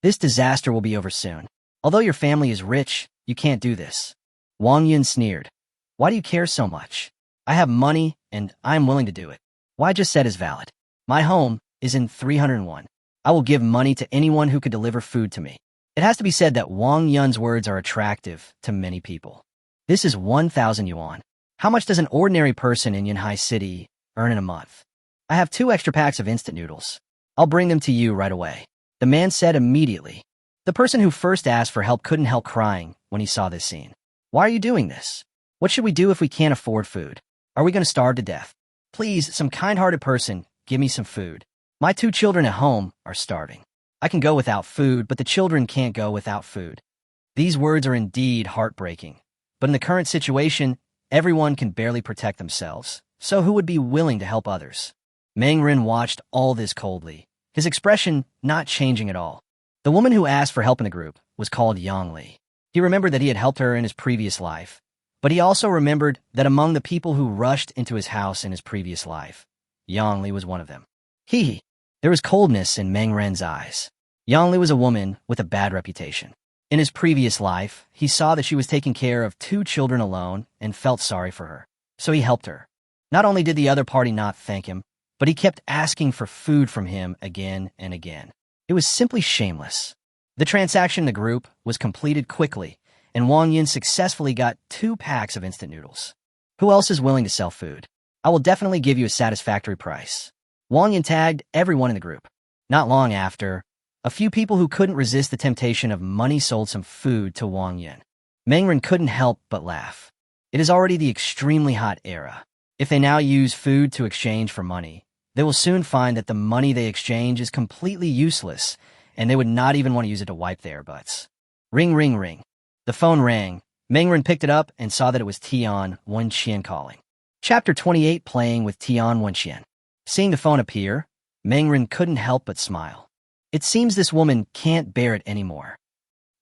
This disaster will be over soon. Although your family is rich, you can't do this." Wang Yin sneered. "Why do you care so much? I have money, and I am willing to do it. What I just said is valid. My home is in 301. I will give money to anyone who could deliver food to me." It has to be said that Wang Yun's words are attractive to many people. This is 1,000 yuan. How much does an ordinary person in Yanhai City earn in a month? I have 2 extra packs of instant noodles. I'll bring them to you right away. The man said immediately. The person who first asked for help couldn't help crying when he saw this scene. Why are you doing this? What should we do if we can't afford food? Are we going to starve to death? Please, some kind-hearted person, give me some food. My 2 children at home are starving. I can go without food, but the children can't go without food. These words are indeed heartbreaking. But in the current situation, everyone can barely protect themselves. So who would be willing to help others? Mangren watched all this coldly, his expression not changing at all. The woman who asked for help in the group was called Yongli. He remembered that he had helped her in his previous life, but he also remembered that among the people who rushed into his house in his previous life, Yongli was one of them. There was coldness in Mangren's eyes. Yongli was a woman with a bad reputation. In his previous life, he saw that she was taking care of 2 children alone and felt sorry for her, so he helped her. Not only did the other party not thank him, but he kept asking for food from him again and again. It was simply shameless. The transaction in the group was completed quickly, and Wang Yin successfully got 2 packs of instant noodles. Who else is willing to sell food? I will definitely give you a satisfactory price. Wang Yin tagged everyone in the group. Not long after, a few people who couldn't resist the temptation of money sold some food to Wang Yin. Mangren couldn't help but laugh. It is already the extremely hot era. If they now use food to exchange for money, they will soon find that the money they exchange is completely useless, and they would not even want to use it to wipe their butts. Ring, ring, ring. The phone rang. Mangren picked it up and saw that it was Tian Wenqian calling. Chapter 28, Playing with Tian Wenqian. Seeing the phone appear, Mangren couldn't help but smile. It seems this woman can't bear it anymore.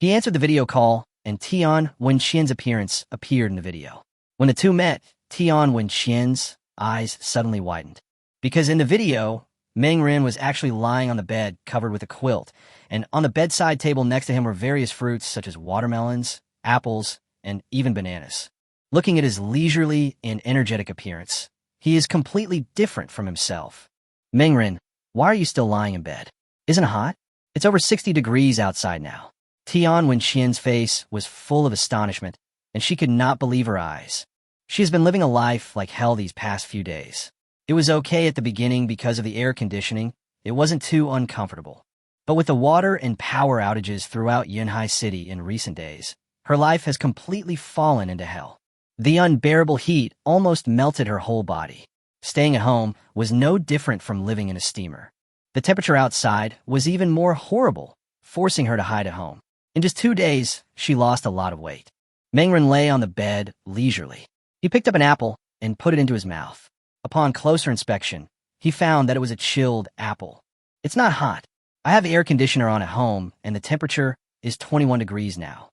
He answered the video call, and Tian Wenqian's appearance appeared in the video. When the two met, Tian Wenqian's eyes suddenly widened. Because in the video, Mangren was actually lying on the bed covered with a quilt, and on the bedside table next to him were various fruits such as watermelons, apples, and even bananas. Looking at his leisurely and energetic appearance, he is completely different from himself. Mangren, why are you still lying in bed? Isn't it hot? It's over 60 degrees outside now. Tian Wenqian's face was full of astonishment, and she could not believe her eyes. She has been living a life like hell these past few days. It was okay at the beginning because of the air conditioning. It wasn't too uncomfortable. But with the water and power outages throughout Yunhai City in recent days, her life has completely fallen into hell. The unbearable heat almost melted her whole body. Staying at home was no different from living in a steamer. The temperature outside was even more horrible, forcing her to hide at home. In just 2 days, she lost a lot of weight. Mangren lay on the bed leisurely. He picked up an apple and put it into his mouth. Upon closer inspection, he found that it was a chilled apple. It's not hot. I have the air conditioner on at home, and the temperature is 21 degrees now.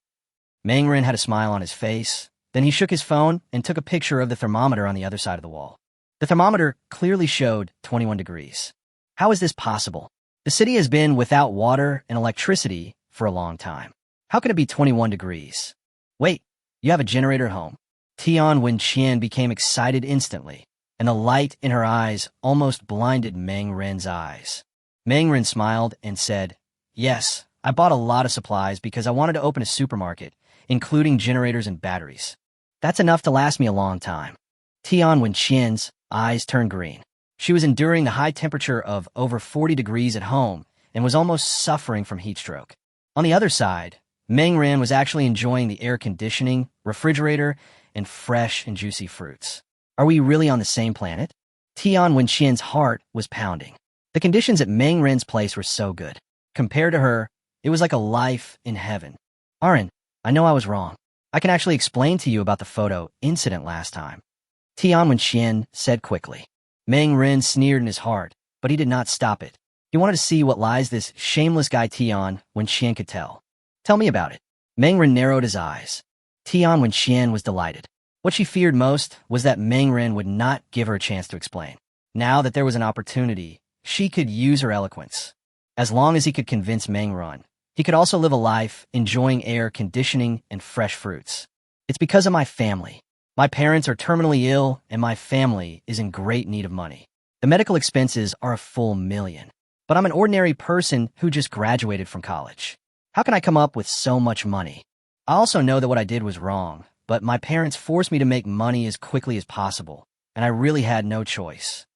Mangren had a smile on his face. Then he shook his phone and took a picture of the thermometer on the other side of the wall. The thermometer clearly showed 21 degrees. How is this possible? The city has been without water and electricity for a long time. How can it be 21 degrees? Wait, you have a generator at home? Tian Wenqian became excited instantly, and the light in her eyes almost blinded Mangren's eyes. Mangren smiled and said, "Yes, I bought a lot of supplies because I wanted to open a supermarket, including generators and batteries. That's enough to last me a long time." Tian Wenqian's eyes turned green. She was enduring the high temperature of over 40 degrees at home and was almost suffering from heat stroke. On the other side, Mangren was actually enjoying the air conditioning, refrigerator, and fresh and juicy fruits. Are we really on the same planet? Tian Wenqian's heart was pounding. The conditions at Mangren's place were so good. Compared to her, it was like a life in heaven. Arin, I know I was wrong. I can actually explain to you about the photo incident last time. Tian Wenqian said quickly. Mangren sneered in his heart, but he did not stop it. He wanted to see what lies this shameless guy Tian Wenqian could tell. Tell me about it. Mangren narrowed his eyes. Tian Wenqian was delighted. What she feared most was that Mangren would not give her a chance to explain. Now that there was an opportunity, she could use her eloquence. As long as he could convince Mangren, he could also live a life enjoying air conditioning and fresh fruits. It's because of my family. My parents are terminally ill, and my family is in great need of money. The medical expenses are a full $1 million. But I'm an ordinary person who just graduated from college. How can I come up with so much money? I also know that what I did was wrong, but my parents forced me to make money as quickly as possible, and I really had no choice.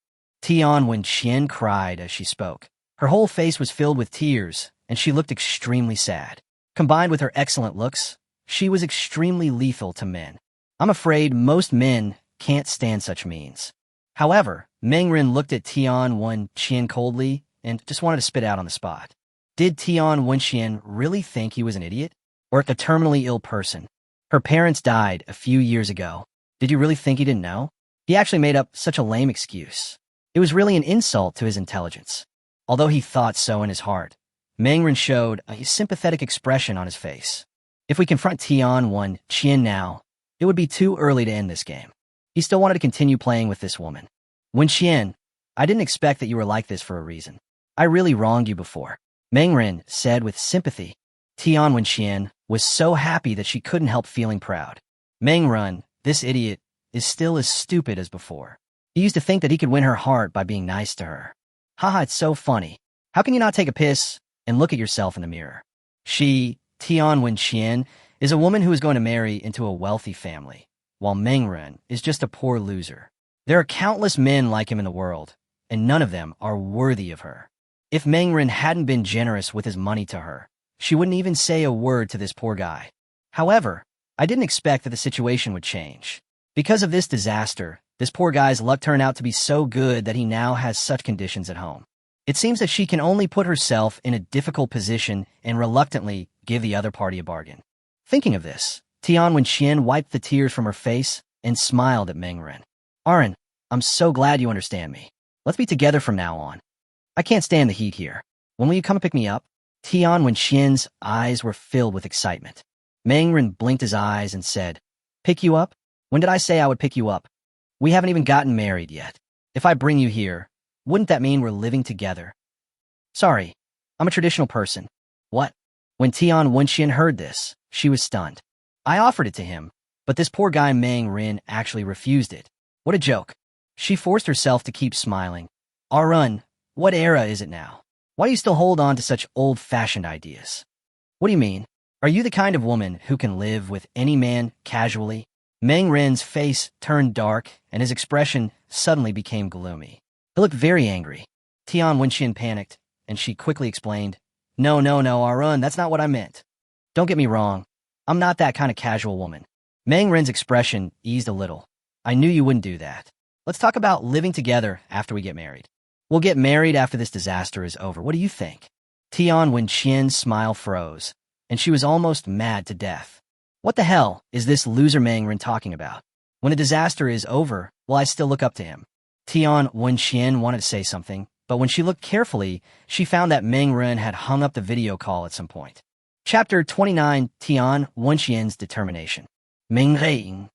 Tian Wenqian cried as she spoke. Her whole face was filled with tears, and she looked extremely sad. Combined with her excellent looks, she was extremely lethal to men. I'm afraid most men can't stand such means. However, Mengren looked at Tian Wenqian coldly and just wanted to spit out on the spot. Did Tian Wenqian really think he was an idiot? Or a terminally ill person? Her parents died a few years ago. Did you really think he didn't know? He actually made up such a lame excuse. It was really an insult to his intelligence. Although he thought so in his heart, Mengren showed a sympathetic expression on his face. If we confront Tian Wenqian now, it would be too early to end this game. He still wanted to continue playing with this woman. Wenqian, I didn't expect that you were like this for a reason. I really wronged you before, Mengren said with sympathy. Tian Wenqian was so happy that she couldn't help feeling proud. Mengren, this idiot, is still as stupid as before. He used to think that he could win her heart by being nice to her. Haha, it's so funny. How can you not take a piss and look at yourself in the mirror? She, Tian Wenqian, is a woman who is going to marry into a wealthy family, while Mengren is just a poor loser. There are countless men like him in the world, and none of them are worthy of her. If Mengren hadn't been generous with his money to her, she wouldn't even say a word to this poor guy. However, I didn't expect that the situation would change. Because of this disaster, this poor guy's luck turned out to be so good that he now has such conditions at home. It seems that she can only put herself in a difficult position and reluctantly give the other party a bargain. Thinking of this, Tian Wenqian wiped the tears from her face and smiled at Mengren. Arin, I'm so glad you understand me. Let's be together from now on. I can't stand the heat here. When will you come and pick me up? Tian Wenqian's eyes were filled with excitement. Mengren blinked his eyes and said, Pick you up? When did I say I would pick you up? We haven't even gotten married yet. If I bring you here, wouldn't that mean we're living together? Sorry, I'm a traditional person. What? When Tian Wenqian heard this, she was stunned. I offered it to him, but this poor guy Mengren actually refused it. What a joke. She forced herself to keep smiling. Arun, what era is it now? Why do you still hold on to such old-fashioned ideas? What do you mean? Are you the kind of woman who can live with any man casually? Mengren's face turned dark, and his expression suddenly became gloomy. He looked very angry. Tian Wenqian panicked, and she quickly explained, No, Arun, that's not what I meant. Don't get me wrong. I'm not that kind of casual woman. Mengren's expression eased a little. I knew you wouldn't do that. Let's talk about living together after we get married. We'll get married after this disaster is over. What do you think? Tian Wenqian's smile froze, and she was almost mad to death. What the hell is this loser Mengren talking about? When the disaster is over, will I still look up to him? Tian Wenqian wanted to say something, but when she looked carefully, she found that Mengren had hung up the video call at some point. Chapter 29, Tian Wenqian's Determination. Mengren.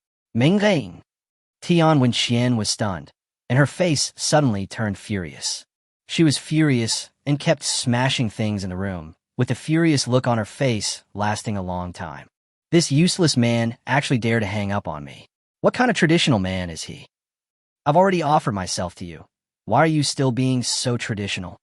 Tian Wenqian was stunned, and her face suddenly turned furious. She was furious and kept smashing things in the room, with a furious look on her face lasting a long time. This useless man actually dared to hang up on me. What kind of traditional man is he? I've already offered myself to you. Why are you still being so traditional?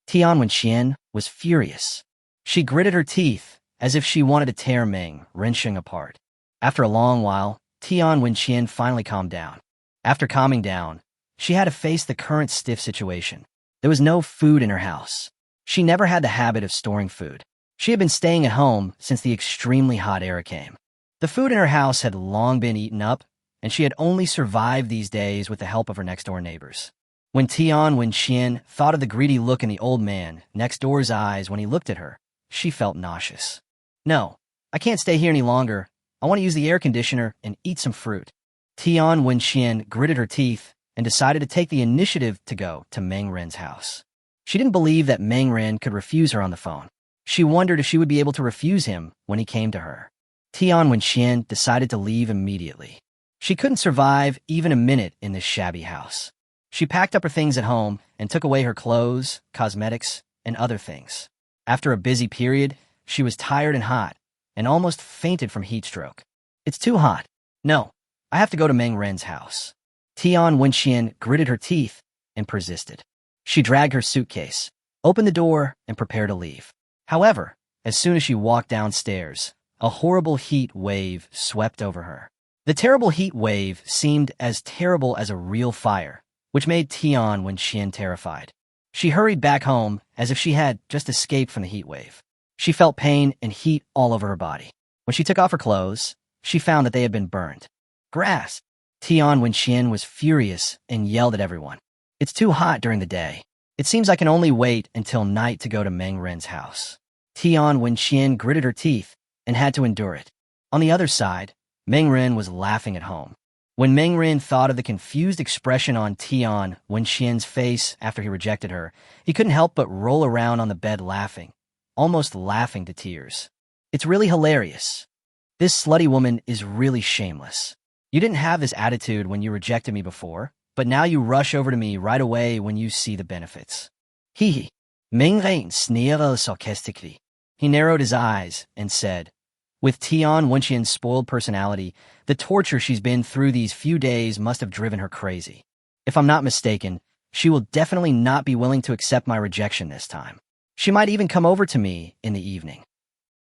Tian Wenqian was furious. She gritted her teeth as if she wanted to tear Mengren apart. After a long while, Tian Wenqian finally calmed down. After calming down, she had to face the current stiff situation. There was no food in her house. She never had the habit of storing food. She had been staying at home since the extremely hot era came. The food in her house had long been eaten up, and she had only survived these days with the help of her next-door neighbors. When Tian Wenqian thought of the greedy look in the old man next door's eyes when he looked at her, she felt nauseous. No, I can't stay here any longer. I want to use the air conditioner and eat some fruit. Tian Wenqian gritted her teeth and decided to take the initiative to go to Mengren's house. She didn't believe that Mengren could refuse her on the phone. She wondered if she would be able to refuse him when he came to her. Tian Wenqian decided to leave immediately. She couldn't survive even a minute in this shabby house. She packed up her things at home and took away her clothes, cosmetics, and other things. After a busy period, she was tired and hot, and almost fainted from heat stroke. It's too hot. No, I have to go to Mengren's house. Tian Wenqian gritted her teeth and persisted. She dragged her suitcase, opened the door, and prepared to leave. However, as soon as she walked downstairs, a horrible heat wave swept over her. The terrible heat wave seemed as terrible as a real fire, which made Tian Wenxian terrified. She hurried back home as if she had just escaped from the heat wave. She felt pain and heat all over her body. When she took off her clothes, she found that they had been burned. Grass! Tian Wenxian was furious and yelled at everyone. It's too hot during the day. It seems I can only wait until night to go to Meng Ren's house. Tian Wenxian gritted her teeth and had to endure it. On the other side, Meng Ren was laughing at home. When Meng Ren thought of the confused expression on Tian Wenxian's face after he rejected her, he couldn't help but roll around on the bed laughing, almost laughing to tears. It's really hilarious. This slutty woman is really shameless. You didn't have this attitude when you rejected me before, but now you rush over to me right away when you see the benefits. Hee hee. Meng Ren sneered sarcastically. He narrowed his eyes and said, with Tian Wenxian's spoiled personality, the torture she's been through these few days must have driven her crazy. If I'm not mistaken, she will definitely not be willing to accept my rejection this time. She might even come over to me in the evening.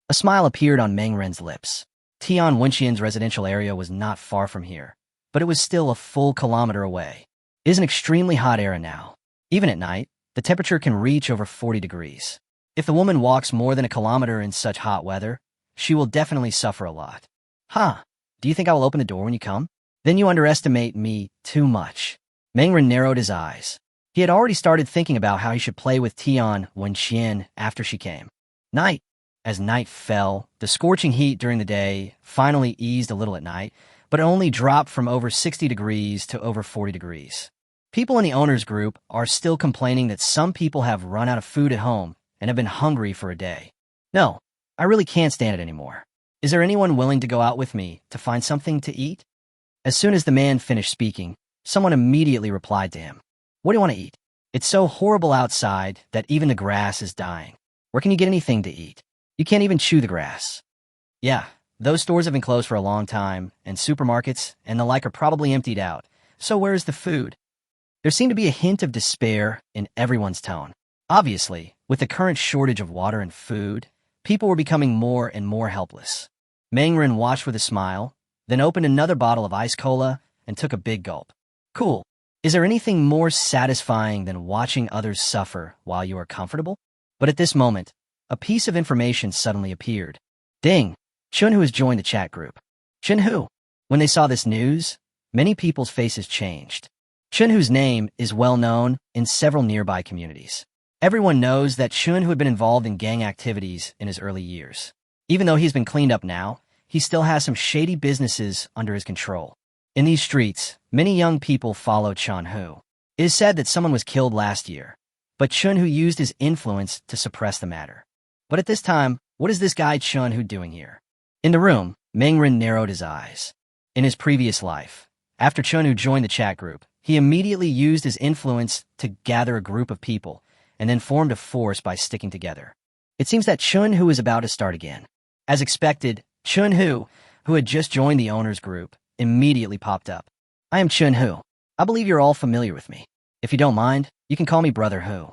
A smile appeared on Meng Ren's lips. Tian Wenxian's residential area was not far from here, but it was still a full kilometer away. It is an extremely hot area now. Even at night, the temperature can reach over 40 degrees. If the woman walks more than a kilometer in such hot weather, she will definitely suffer a lot. Huh, do you think I will open the door when you come? Then you underestimate me too much. Meng Ren narrowed his eyes. He had already started thinking about how he should play with Tian Wenxian after she came. Night. As night fell, the scorching heat during the day finally eased a little at night, but it only dropped from over 60 degrees to over 40 degrees. People in the owners group are still complaining that some people have run out of food at home and have been hungry for a day. No, I really can't stand it anymore. Is there anyone willing to go out with me to find something to eat? As soon as the man finished speaking, someone immediately replied to him. What do you want to eat? It's so horrible outside that even the grass is dying. Where can you get anything to eat? You can't even chew the grass. Yeah, those stores have been closed for a long time, and supermarkets and the like are probably emptied out. So where is the food? There seemed to be a hint of despair in everyone's tone. Obviously, with the current shortage of water and food, people were becoming more and more helpless. Meng Ren watched with a smile, then opened another bottle of ice cola and took a big gulp. Cool. Is there anything more satisfying than watching others suffer while you are comfortable? But at this moment, a piece of information suddenly appeared. Ding! Chunhu has joined the chat group. Chunhu! When they saw this news, many people's faces changed. Chunhu's name is well known in several nearby communities. Everyone knows that Chunhu had been involved in gang activities in his early years. Even though he's been cleaned up now, he still has some shady businesses under his control. In these streets, many young people follow Chunhu. It is said that someone was killed last year, but Chunhu used his influence to suppress the matter. But at this time, what is this guy Chunhu doing here? In the room, Meng Ren narrowed his eyes. In his previous life, after Chunhu joined the chat group, he immediately used his influence to gather a group of people, and then formed a force by sticking together. It seems that Chunhu is about to start again. As expected, Chunhu, who had just joined the owners group, immediately popped up. I am Chunhu. I believe you're all familiar with me. If you don't mind, you can call me Brother Hu.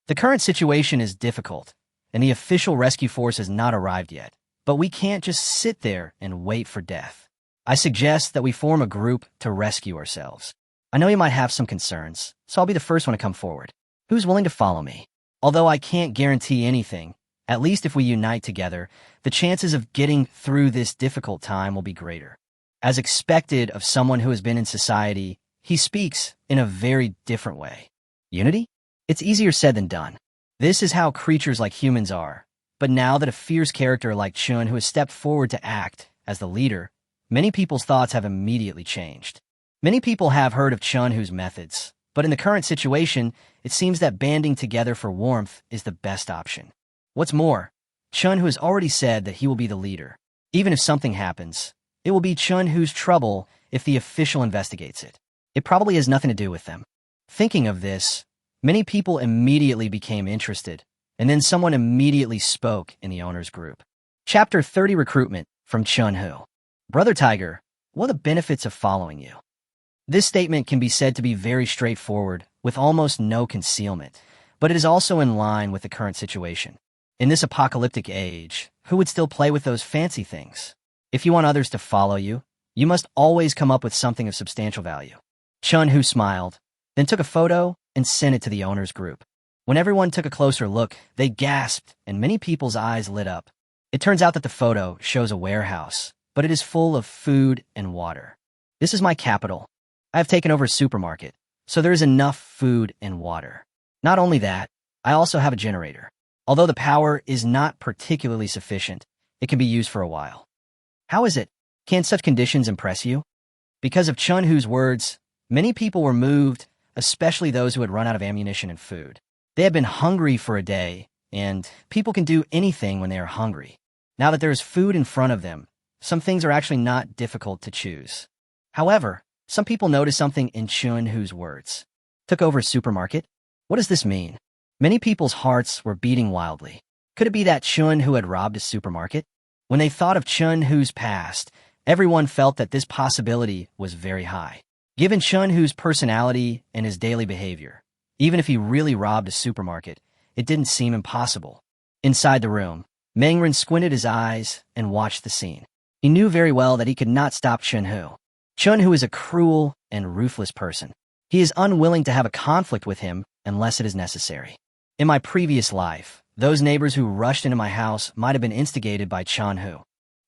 The current situation is difficult, and the official rescue force has not arrived yet, but we can't just sit there and wait for death. I suggest that we form a group to rescue ourselves. I know you might have some concerns, so I'll be the first one to come forward. Who's willing to follow me? Although I can't guarantee anything, at least if we unite together, the chances of getting through this difficult time will be greater. As expected of someone who has been in society, he speaks in a very different way. Unity? It's easier said than done. This is how creatures like humans are. But now that a fierce character like Chun who has stepped forward to act as the leader, many people's thoughts have immediately changed. Many people have heard of Chun-Hu's methods, but in the current situation, it seems that banding together for warmth is the best option. What's more, Chun-Hu has already said that he will be the leader. Even if something happens, it will be Chun-Hu's trouble if the official investigates it. It probably has nothing to do with them. Thinking of this, many people immediately became interested, and then someone immediately spoke in the owner's group. Chapter 30 Recruitment from Chun-Hu. Brother Tiger, what are the benefits of following you? This statement can be said to be very straightforward, with almost no concealment, but it is also in line with the current situation. In this apocalyptic age, who would still play with those fancy things? If you want others to follow you, you must always come up with something of substantial value. Chun-Hu smiled, then took a photo and sent it to the owner's group. When everyone took a closer look, they gasped and many people's eyes lit up. It turns out that the photo shows a warehouse, but it is full of food and water. This is my capital. I have taken over a supermarket, so there is enough food and water. Not only that, I also have a generator. Although the power is not particularly sufficient, it can be used for a while. How is it? Can such conditions impress you? Because of Chun-Hoo's words, many people were moved, especially those who had run out of ammunition and food. They had been hungry for a day, and people can do anything when they are hungry. Now that there is food in front of them, some things are actually not difficult to choose. However, some people noticed something in Chun-Hoo's words. Took over a supermarket? What does this mean? Many people's hearts were beating wildly. Could it be that Chun-Hoo had robbed a supermarket? When they thought of Chun-Hoo's past, everyone felt that this possibility was very high. Given Chun-Hoo's personality and his daily behavior, even if he really robbed a supermarket, it didn't seem impossible. Inside the room, Mangren squinted his eyes and watched the scene. He knew very well that he could not stop Chun-Hoo. Chun-Hoo is a cruel and ruthless person. He is unwilling to have a conflict with him unless it is necessary. In my previous life, those neighbors who rushed into my house might have been instigated by Chun-Hoo.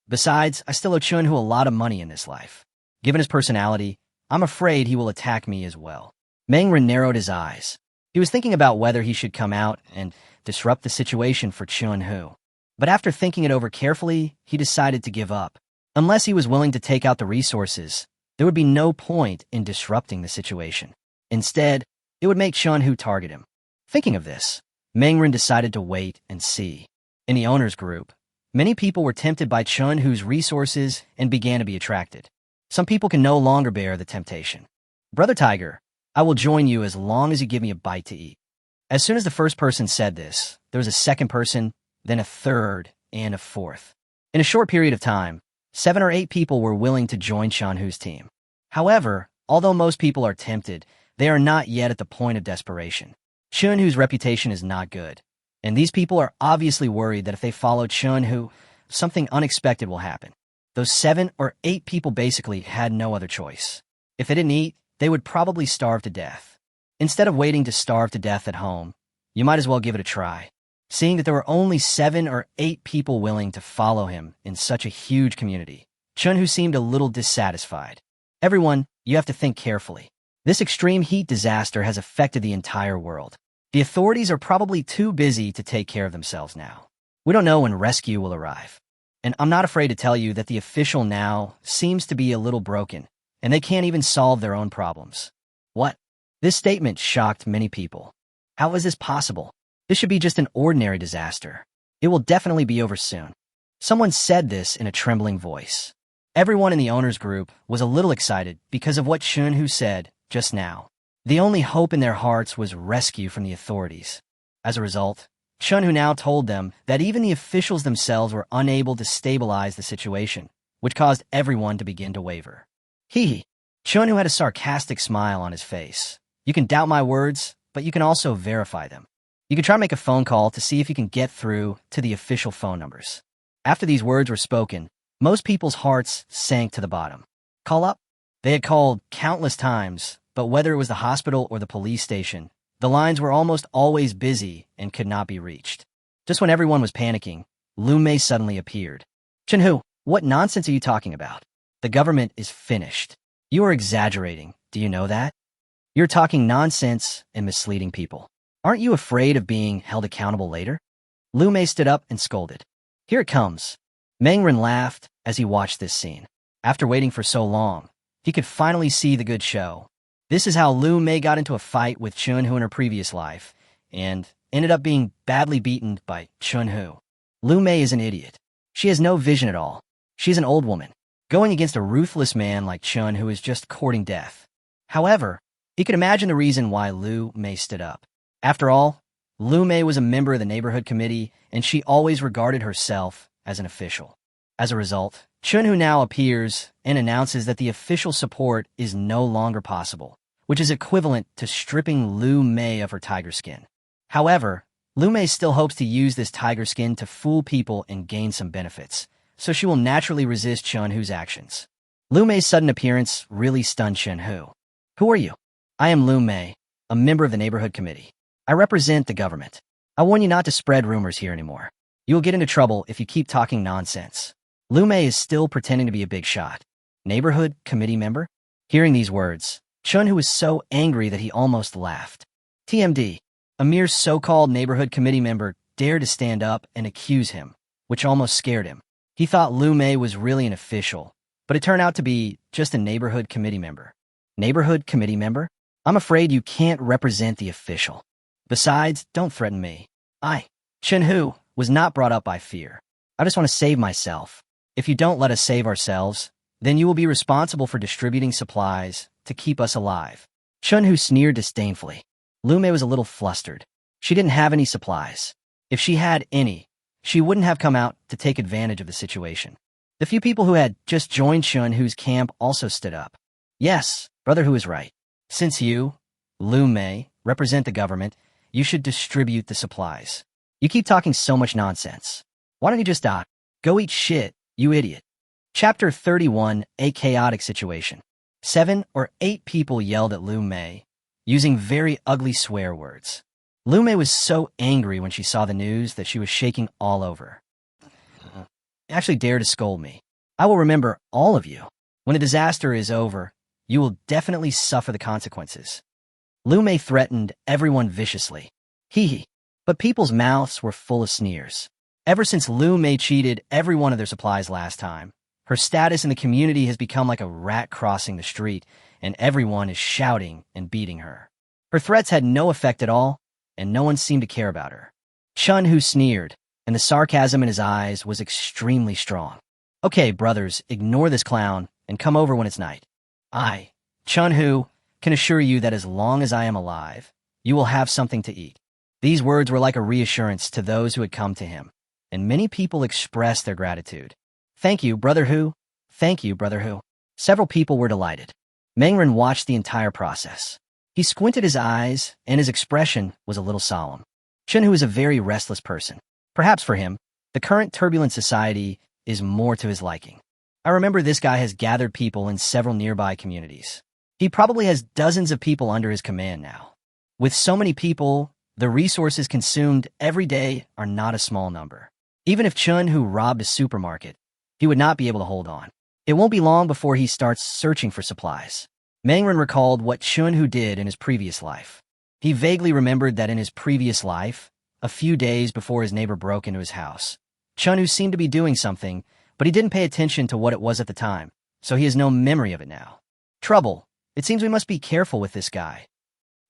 Besides, I still owe Chun-Hoo a lot of money in this life. Given his personality, I'm afraid he will attack me as well. Mangren narrowed his eyes. He was thinking about whether he should come out and disrupt the situation for Chun-Hoo. But after thinking it over carefully, he decided to give up. Unless he was willing to take out the resources, there would be no point in disrupting the situation. Instead, it would make Chun-Hoo target him. Thinking of this, Mangren decided to wait and see. In the owner's group, many people were tempted by Chun-Hoo's resources and began to be attracted. Some people can no longer bear the temptation. Brother Tiger, I will join you as long as you give me a bite to eat. As soon as the first person said this, there was a second person, then a third, and a fourth. In a short period of time, 7 or 8 people were willing to join Chun-Hoo's team. However, although most people are tempted, they are not yet at the point of desperation. Chun-Hoo's reputation is not good, and these people are obviously worried that if they follow Chun-Hoo, something unexpected will happen. Those 7 or 8 people basically had no other choice. If they didn't eat, they would probably starve to death. Instead of waiting to starve to death at home, you might as well give it a try. Seeing that there were only 7 or 8 people willing to follow him in such a huge community, Chun-Hoo seemed a little dissatisfied. Everyone, you have to think carefully. This extreme heat disaster has affected the entire world. The authorities are probably too busy to take care of themselves now. We don't know when rescue will arrive. And I'm not afraid to tell you that the official now seems to be a little broken, and they can't even solve their own problems. What? This statement shocked many people. How is this possible? This should be just an ordinary disaster. It will definitely be over soon. Someone said this in a trembling voice. Everyone in the owner's group was a little excited because of what Chun-Hoo said just now. The only hope in their hearts was rescue from the authorities. As a result, Chun-Hoo now told them that even the officials themselves were unable to stabilize the situation, which caused everyone to begin to waver. Hee. Chun-Hoo had a sarcastic smile on his face. You can doubt my words, but you can also verify them. You can try to make a phone call to see if you can get through to the official phone numbers. After these words were spoken, most people's hearts sank to the bottom. Call up? They had called countless times, but whether it was the hospital or the police station, the lines were almost always busy and could not be reached. Just when everyone was panicking, Lu Mei suddenly appeared. Chun-Hoo, what nonsense are you talking about? The government is finished. You are exaggerating. Do you know that? You're talking nonsense and misleading people. Aren't you afraid of being held accountable later? Lu Mei stood up and scolded. Here it comes. Mangren laughed as he watched this scene. After waiting for so long, he could finally see the good show. This is how Lu Mei got into a fight with Chun-Hoo in her previous life, and ended up being badly beaten by Chun-Hoo. Lu Mei is an idiot. She has no vision at all. She's an old woman, going against a ruthless man like Chun-Hoo is just courting death. However, he could imagine the reason why Lu Mei stood up. After all, Lu Mei was a member of the neighborhood committee, and she always regarded herself as an official. As a result, Chun-Hoo now appears and announces that the official support is no longer possible, which is equivalent to stripping Lu Mei of her tiger skin. However, Lu Mei still hopes to use this tiger skin to fool people and gain some benefits, so she will naturally resist Chun-Hoo's actions. Lu Mei's sudden appearance really stunned Chun-Hoo. Who are you? I am Lu Mei, a member of the neighborhood committee. I represent the government. I warn you not to spread rumors here anymore. You will get into trouble if you keep talking nonsense. Lu Mei is still pretending to be a big shot. Neighborhood committee member? Hearing these words, Chun-Hu was so angry that he almost laughed. TMD, a mere so-called neighborhood committee member dared to stand up and accuse him, which almost scared him. He thought Lu Mei was really an official, but it turned out to be just a neighborhood committee member. Neighborhood committee member? I'm afraid you can't represent the official. Besides, don't threaten me. Chun-Hu, was not brought up by fear. I just want to save myself. If you don't let us save ourselves, then you will be responsible for distributing supplies to keep us alive. Chun-Hu sneered disdainfully. Lu Mei was a little flustered. She didn't have any supplies. If she had any, she wouldn't have come out to take advantage of the situation. The few people who had just joined Chun-Hu's camp also stood up. Yes, Brother Hu is right. Since you, Lu Mei, represent the government, you should distribute the supplies. You keep talking so much nonsense. Why don't you just go eat shit, you idiot? Chapter 31, A Chaotic Situation. 7 or 8 people yelled at Lu Mei, using very ugly swear words. Lu Mei was so angry when she saw the news that she was shaking all over. You actually dare to scold me. I will remember all of you. When the disaster is over, you will definitely suffer the consequences. Lu Mei threatened everyone viciously. Hee. But people's mouths were full of sneers. Ever since Lu Mei cheated every one of their supplies last time, her status in the community has become like a rat crossing the street, and everyone is shouting and beating her. Her threats had no effect at all, and no one seemed to care about her. Chun-Hu sneered, and the sarcasm in his eyes was extremely strong. Okay, brothers, ignore this clown and come over when it's night. I, Chun-Hu, can assure you that as long as I am alive, you will have something to eat. These words were like a reassurance to those who had come to him, and many people expressed their gratitude. Thank you, Brother Hu. Thank you, Brother Hu. Several people were delighted. Mangren watched the entire process. He squinted his eyes, and his expression was a little solemn. Chun-Hu is a very restless person. Perhaps for him, the current turbulent society is more to his liking. I remember this guy has gathered people in several nearby communities. He probably has dozens of people under his command now. With so many people, the resources consumed every day are not a small number. Even if Chun-Hu robbed a supermarket, he would not be able to hold on. It won't be long before he starts searching for supplies. Mangren recalled what Chun-Hu did in his previous life. He vaguely remembered that in his previous life, a few days before his neighbor broke into his house, Chun-Hu seemed to be doing something, but he didn't pay attention to what it was at the time, so he has no memory of it now. Trouble. It seems we must be careful with this guy.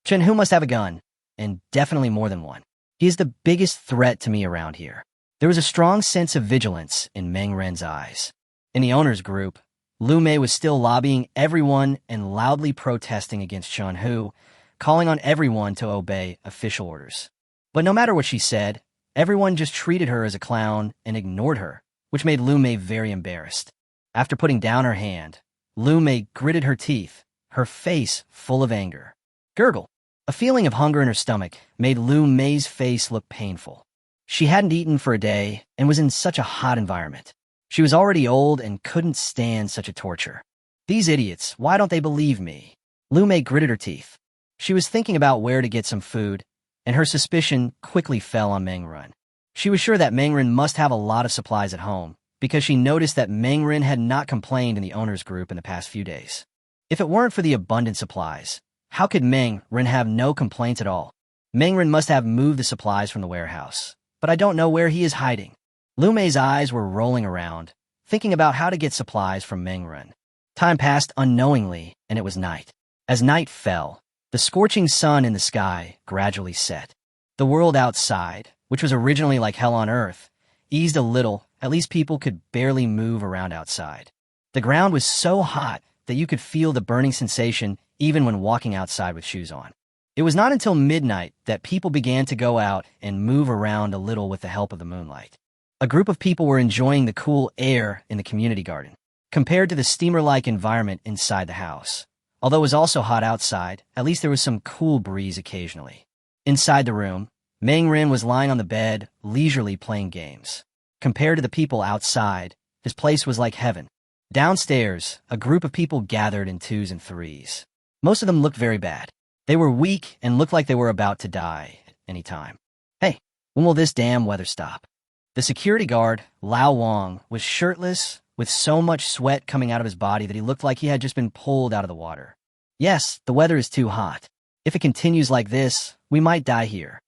Chun-Hu must have a gun, and definitely more than one. He is the biggest threat to me around here. There was a strong sense of vigilance in Mangren's eyes. In the owner's group, Lu Mei was still lobbying everyone and loudly protesting against Chun-Hu, calling on everyone to obey official orders. But no matter what she said, everyone just treated her as a clown and ignored her, which made Lu Mei very embarrassed. After putting down her hand, Lu Mei gritted her teeth, her face full of anger. Gurgle. A feeling of hunger in her stomach made Lu Mei's face look painful. She hadn't eaten for a day and was in such a hot environment. She was already old and couldn't stand such a torture. These idiots, why don't they believe me? Lu Mei gritted her teeth. She was thinking about where to get some food, and her suspicion quickly fell on Mangren. She was sure that Mangren must have a lot of supplies at home, because she noticed that Mangren had not complained in the owner's group in the past few days. If it weren't for the abundant supplies, how could Mangren have no complaints at all? Mangren must have moved the supplies from the warehouse, but I don't know where he is hiding. Lu Mei's eyes were rolling around, thinking about how to get supplies from Mangren. Time passed unknowingly, and it was night. As night fell, the scorching sun in the sky gradually set. The world outside, which was originally like hell on earth, eased a little. At least people could barely move around outside. The ground was so hot that you could feel the burning sensation even when walking outside with shoes on. It was not until midnight that people began to go out and move around a little with the help of the moonlight. A group of people were enjoying the cool air in the community garden, compared to the steamer-like environment inside the house. Although it was also hot outside, at least there was some cool breeze occasionally. Inside the room, Mangren was lying on the bed, leisurely playing games. Compared to the people outside, his place was like heaven. Downstairs, a group of people gathered in twos and threes. Most of them looked very bad. They were weak and looked like they were about to die at any time. Hey, when will this damn weather stop? The security guard, Lao Wang, was shirtless, with so much sweat coming out of his body that he looked like he had just been pulled out of the water. Yes, the weather is too hot. If it continues like this, we might die here.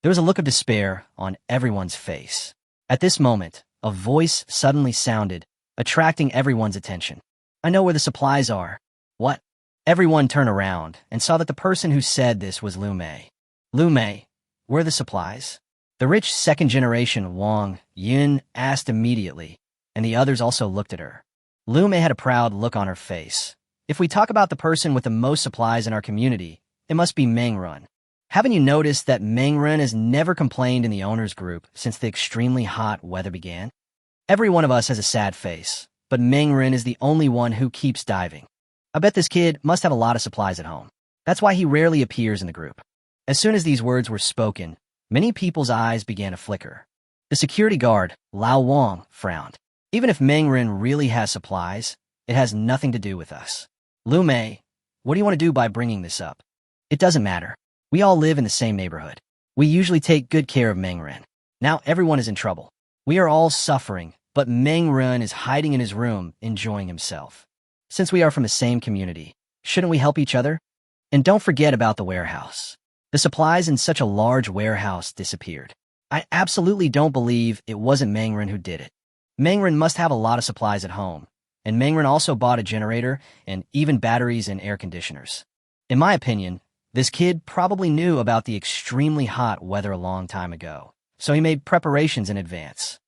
There was a look of despair on everyone's face. At this moment, a voice suddenly sounded, attracting everyone's attention. I know where the supplies are. What? Everyone turned around and saw that the person who said this was Lu Mei. Lu Mei, where are the supplies? The rich second-generation Wang Yun asked immediately, and the others also looked at her. Lu Mei had a proud look on her face. If we talk about the person with the most supplies in our community, it must be Meng Run. Haven't you noticed that Meng Run has never complained in the owner's group since the extremely hot weather began? Every one of us has a sad face, but Meng Run is the only one who keeps diving. I bet this kid must have a lot of supplies at home. That's why he rarely appears in the group. As soon as these words were spoken, many people's eyes began to flicker. The security guard, Lao Wang, frowned. Even if Meng Run really has supplies, it has nothing to do with us. Lu Mei, what do you want to do by bringing this up? It doesn't matter. We all live in the same neighborhood. We usually take good care of Meng Run. Now everyone is in trouble. We are all suffering, but Meng Run is hiding in his room, enjoying himself. Since we are from the same community, shouldn't we help each other? And don't forget about the warehouse. The supplies in such a large warehouse disappeared. I absolutely don't believe it wasn't Meng Run who did it. Meng Run must have a lot of supplies at home, and Meng Run also bought a generator and even batteries and air conditioners. In my opinion, this kid probably knew about the extremely hot weather a long time ago, so he made preparations in advance.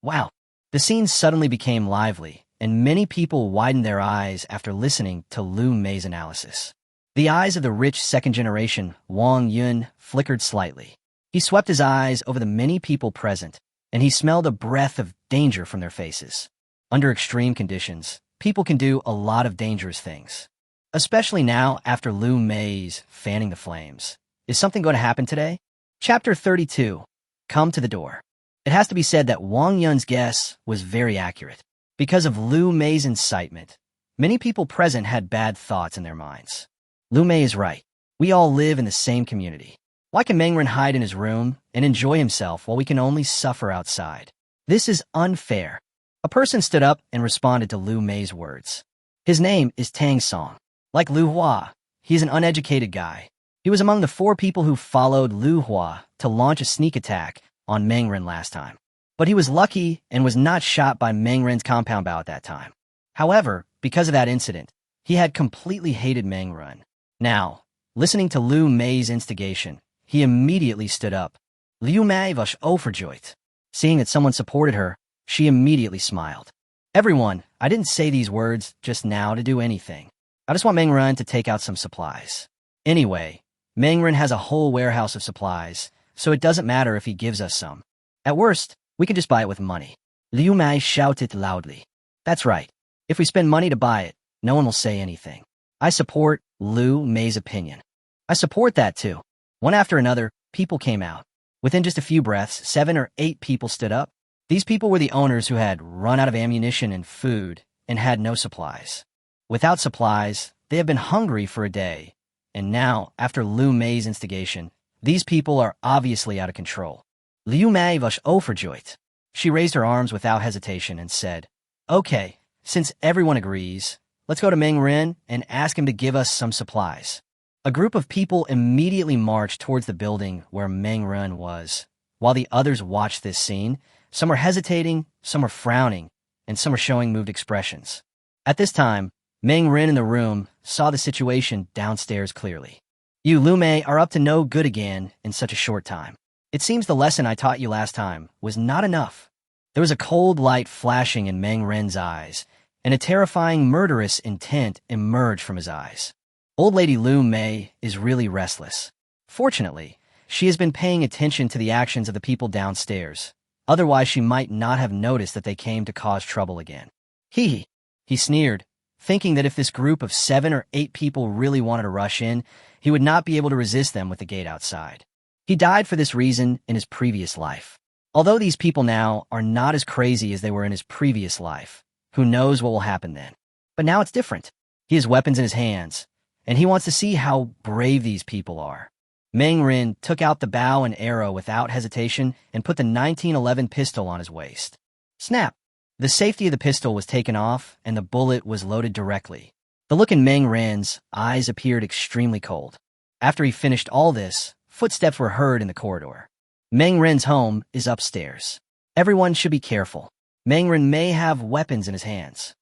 Wow, the scene suddenly became lively, and many people widened their eyes after listening to Lu Mei's analysis. The eyes of the rich second-generation Wang Yun flickered slightly. He swept his eyes over the many people present, and he smelled a breath of danger from their faces. Under extreme conditions, people can do a lot of dangerous things. Especially now after Lu Mei's fanning the flames. Is something going to happen today? Chapter 32. Come to the door. It has to be said that Wang Yun's guess was very accurate. Because of Lu Mei's incitement, many people present had bad thoughts in their minds. Lu Mei is right. We all live in the same community. Why can Meng Run hide in his room and enjoy himself while we can only suffer outside? This is unfair. A person stood up and responded to Lu Mei's words. His name is Tang Song. Like Lu Hua, he is an uneducated guy. He was among the 4 people who followed Lu Hua to launch a sneak attack on Meng Run last time. But he was lucky and was not shot by Meng Run's compound bow at that time. However, because of that incident, he had completely hated Meng Run. Now, listening to Lu Mei's instigation, he immediately stood up. Lu Mei was overjoyed. Seeing that someone supported her, she immediately smiled. Everyone, I didn't say these words just now to do anything. I just want Meng Run to take out some supplies. Anyway, Meng Run has a whole warehouse of supplies, so it doesn't matter if he gives us some. At worst, we can just buy it with money. Liu Mei shouted loudly. That's right. If we spend money to buy it, no one will say anything. I support Lu Mei's opinion. I support that too. One after another, people came out. Within just a few breaths, 7 or 8 people stood up. These people were the owners who had run out of ammunition and food and had no supplies. Without supplies, they have been hungry for a day. And now, after Lu Mei's instigation, these people are obviously out of control. Liu Mei was overjoyed. She raised her arms without hesitation and said, Okay, since everyone agrees, let's go to Meng Run and ask him to give us some supplies. A group of people immediately marched towards the building where Meng Run was. While the others watched this scene, some were hesitating, some were frowning, and some were showing moved expressions. At this time, Meng Run in the room saw the situation downstairs clearly. You Lu Mei are up to no good again in such a short time. It seems the lesson I taught you last time was not enough. There was a cold light flashing in Meng Ren's eyes, and a terrifying murderous intent emerged from his eyes. Old Lady Lu Mei is really restless. Fortunately, she has been paying attention to the actions of the people downstairs. Otherwise, she might not have noticed that they came to cause trouble again. He sneered, thinking that if this group of 7 or 8 people really wanted to rush in, he would not be able to resist them with the gate outside. He died for this reason in his previous life. Although these people now are not as crazy as they were in his previous life, who knows what will happen then? But now it's different. He has weapons in his hands, and he wants to see how brave these people are. Meng Ren took out the bow and arrow without hesitation and put the 1911 pistol on his waist. Snap! The safety of the pistol was taken off, and the bullet was loaded directly. The look in Meng Ren's eyes appeared extremely cold. After he finished all this, footsteps were heard in the corridor. Meng Ren's home is upstairs. Everyone should be careful. Meng Ren may have weapons in his hands.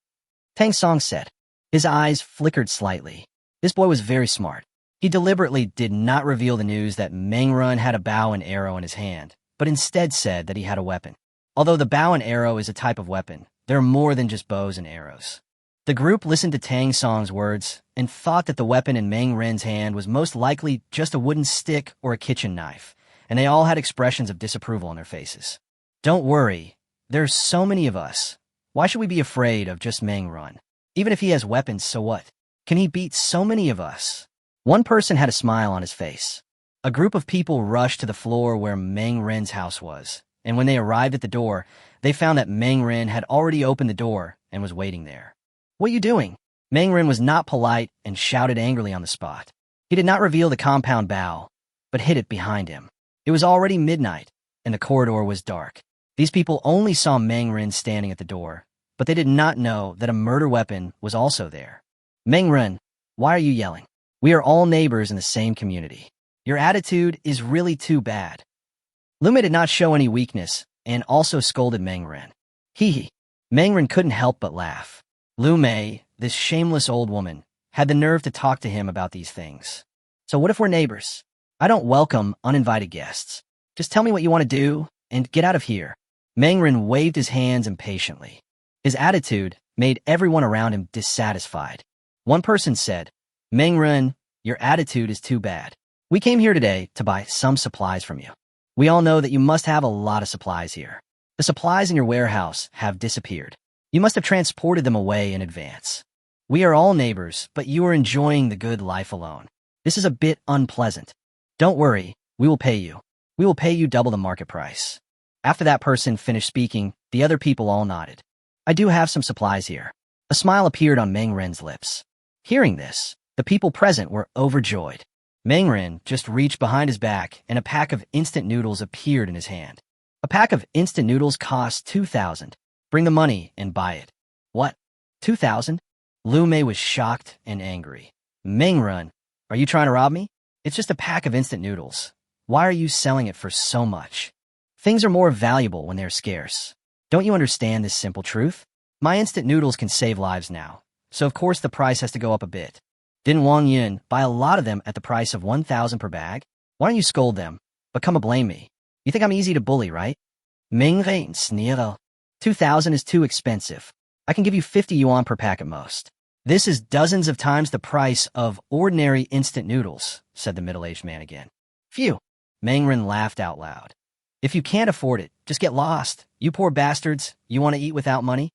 Tang Song said. His eyes flickered slightly. This boy was very smart. He deliberately did not reveal the news that Meng Ren had a bow and arrow in his hand, but instead said that he had a weapon. Although the bow and arrow is a type of weapon, there are more than just bows and arrows. The group listened to Tang Song's words and thought that the weapon in Meng Ren's hand was most likely just a wooden stick or a kitchen knife, and they all had expressions of disapproval on their faces. Don't worry, there's so many of us. Why should we be afraid of just Meng Ren? Even if he has weapons, so what? Can he beat so many of us? One person had a smile on his face. A group of people rushed to the floor where Meng Ren's house was, and when they arrived at the door, they found that Meng Ren had already opened the door and was waiting there. What are you doing? Meng Ren was not polite and shouted angrily on the spot. He did not reveal the compound bow, but hid it behind him. It was already midnight, and the corridor was dark. These people only saw Meng Ren standing at the door, but they did not know that a murder weapon was also there. Meng Ren, why are you yelling? We are all neighbors in the same community. Your attitude is really too bad. Lu Mei did not show any weakness and also scolded Meng Ren. Hee hee. Meng Ren couldn't help but laugh. Lu Mei, this shameless old woman, had the nerve to talk to him about these things. So what if we're neighbors? I don't welcome uninvited guests. Just tell me what you want to do and get out of here. Meng Ren waved his hands impatiently. His attitude made everyone around him dissatisfied. One person said, Meng Ren, your attitude is too bad. We came here today to buy some supplies from you. We all know that you must have a lot of supplies here. The supplies in your warehouse have disappeared. You must have transported them away in advance. We are all neighbors, but you are enjoying the good life alone. This is a bit unpleasant. Don't worry, we will pay you. We will pay you double the market price. After that person finished speaking, the other people all nodded. I do have some supplies here. A smile appeared on Meng Ren's lips. Hearing this, the people present were overjoyed. Meng Ren just reached behind his back and a pack of instant noodles appeared in his hand. A pack of instant noodles costs 2,000. Bring the money and buy it. What? 2,000? Lu Mei was shocked and angry. Meng Ren, are you trying to rob me? It's just a pack of instant noodles. Why are you selling it for so much? Things are more valuable when they're scarce. Don't you understand this simple truth? My instant noodles can save lives now, so of course the price has to go up a bit. Didn't Wang Yun buy a lot of them at the price of 1,000 per bag? Why don't you scold them, but come and blame me? You think I'm easy to bully, right? Meng Ren sneered. 2,000 is too expensive. I can give you 50 yuan per pack at most. This is dozens of times the price of ordinary instant noodles, said the middle-aged man again. Phew. Meng Ren laughed out loud. If you can't afford it, just get lost. You poor bastards, you want to eat without money?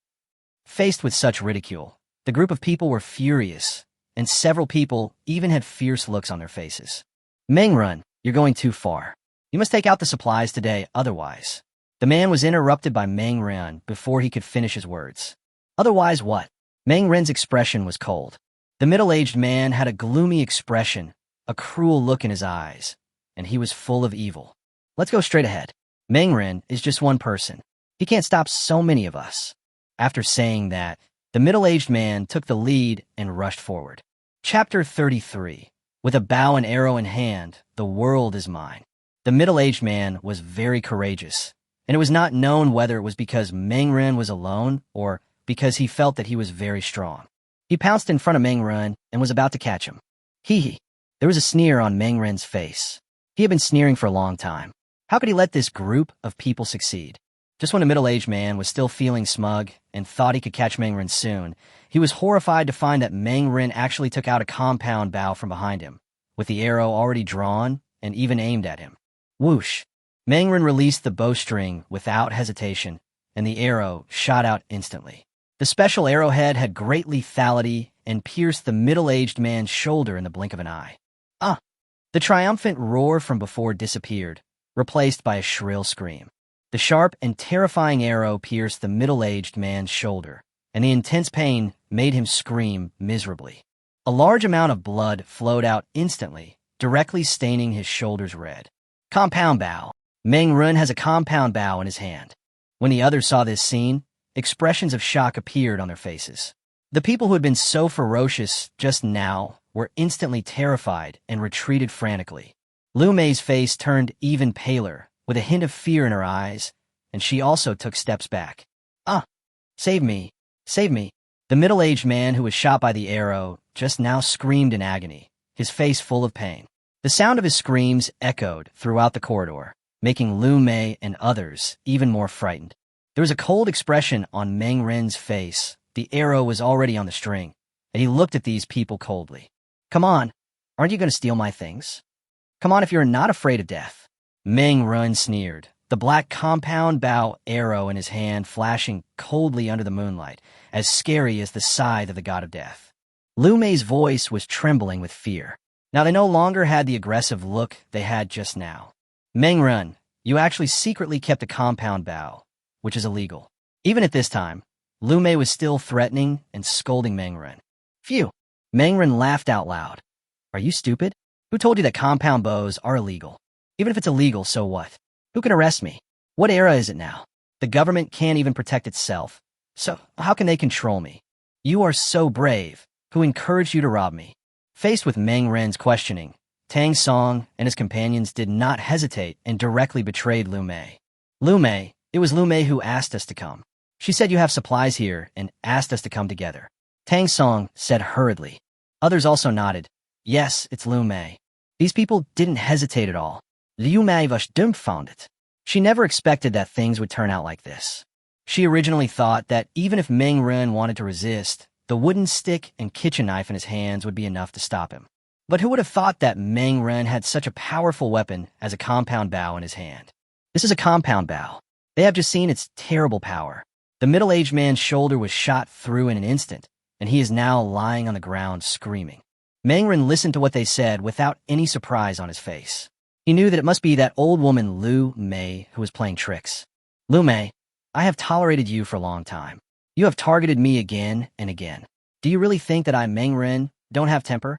Faced with such ridicule, the group of people were furious, and several people even had fierce looks on their faces. Meng Ren, you're going too far. You must take out the supplies today, otherwise. The man was interrupted by Meng Ren before he could finish his words. Otherwise what? Meng Ren's expression was cold. The middle-aged man had a gloomy expression, a cruel look in his eyes, and he was full of evil. Let's go straight ahead. Meng Ren is just one person. He can't stop so many of us. After saying that, the middle-aged man took the lead and rushed forward. Chapter 33. With a bow and arrow in hand, the world is mine. The middle-aged man was very courageous, and it was not known whether it was because Meng Ren was alone or because he felt that he was very strong. He pounced in front of Meng Ren and was about to catch him. Hee hee. There was a sneer on Meng Ren's face. He had been sneering for a long time. How could he let this group of people succeed? Just when the middle-aged man was still feeling smug and thought he could catch Meng Ren soon, he was horrified to find that Meng Ren actually took out a compound bow from behind him, with the arrow already drawn and even aimed at him. Whoosh! Meng Ren released the bowstring without hesitation, and the arrow shot out instantly. The special arrowhead had great lethality and pierced the middle-aged man's shoulder in the blink of an eye. Ah! The triumphant roar from before disappeared, replaced by a shrill scream. The sharp and terrifying arrow pierced the middle-aged man's shoulder, and the intense pain made him scream miserably. A large amount of blood flowed out instantly, directly staining his shoulders red. Compound bow. Meng Run has a compound bow in his hand. When the others saw this scene, expressions of shock appeared on their faces. The people who had been so ferocious just now were instantly terrified and retreated frantically. Lu Mei's face turned even paler, with a hint of fear in her eyes, and she also took steps back. "Ah! Save me! Save me!" The middle-aged man who was shot by the arrow just now screamed in agony, his face full of pain. The sound of his screams echoed throughout the corridor, making Lu Mei and others even more frightened. There was a cold expression on Meng Ren's face. The arrow was already on the string, and he looked at these people coldly. "Come on, aren't you going to steal my things? Come on if you're not afraid of death." Meng Ren sneered, the black compound bow arrow in his hand flashing coldly under the moonlight, as scary as the scythe of the god of death. Lu Mei's voice was trembling with fear. Now they no longer had the aggressive look they had just now. "Meng Ren, you actually secretly kept a compound bow, which is illegal." Even at this time, Lu Mei was still threatening and scolding Meng Ren. "Phew!" Meng Ren laughed out loud. "Are you stupid? Who told you that compound bows are illegal? Even if it's illegal, so what? Who can arrest me? What era is it now? The government can't even protect itself. So how can they control me? You are so brave. Who encouraged you to rob me?" Faced with Meng Ren's questioning, Tang Song and his companions did not hesitate and directly betrayed Lu Mei. "Lu Mei, it was Lu Mei who asked us to come. She said you have supplies here and asked us to come together." Tang Song said hurriedly. Others also nodded. "Yes, it's Lu Mei." These people didn't hesitate at all. Liu Mei was dumbfounded. She never expected that things would turn out like this. She originally thought that even if Meng Ren wanted to resist, the wooden stick and kitchen knife in his hands would be enough to stop him. But who would have thought that Meng Ren had such a powerful weapon as a compound bow in his hand? This is a compound bow. They have just seen its terrible power. The middle-aged man's shoulder was shot through in an instant, and he is now lying on the ground screaming. Meng Ren listened to what they said without any surprise on his face. He knew that it must be that old woman Lu Mei who was playing tricks. "Lu Mei, I have tolerated you for a long time. You have targeted me again and again. Do you really think that I, Meng Ren, don't have temper?"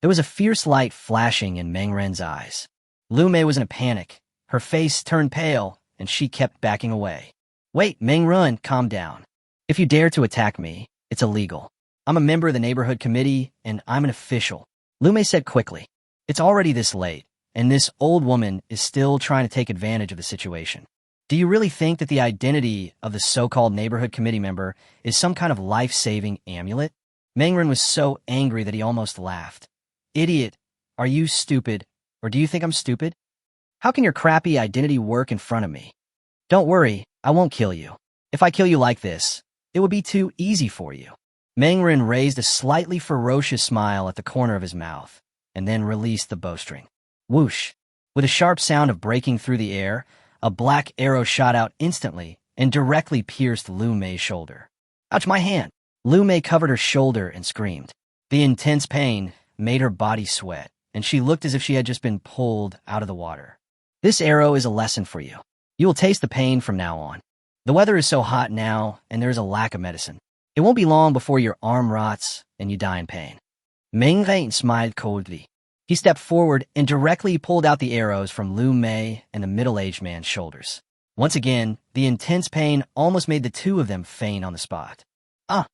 There was a fierce light flashing in Meng Ren's eyes. Lu Mei was in a panic. Her face turned pale, and she kept backing away. "Wait, Meng Ren, calm down. If you dare to attack me, it's illegal. I'm a member of the neighborhood committee, and I'm an official," Lu Mei said quickly. "It's already this late, and this old woman is still trying to take advantage of the situation. Do you really think that the identity of the so-called neighborhood committee member is some kind of life-saving amulet?" Meng Ren was so angry that he almost laughed. "Idiot, are you stupid, or do you think I'm stupid? How can your crappy identity work in front of me? Don't worry, I won't kill you. If I kill you like this, it would be too easy for you." Meng Ren raised a slightly ferocious smile at the corner of his mouth, and then released the bowstring. Whoosh! With a sharp sound of breaking through the air, a black arrow shot out instantly and directly pierced Lu Mei's shoulder. "Ouch, my hand!" Lu Mei covered her shoulder and screamed. The intense pain made her body sweat, and she looked as if she had just been pulled out of the water. "This arrow is a lesson for you. You will taste the pain from now on. The weather is so hot now, and there is a lack of medicine. It won't be long before your arm rots and you die in pain." Meng Ren smiled coldly. He stepped forward and directly pulled out the arrows from Lu Mei and the middle-aged man's shoulders. Once again, the intense pain almost made the two of them faint on the spot. "Ah!"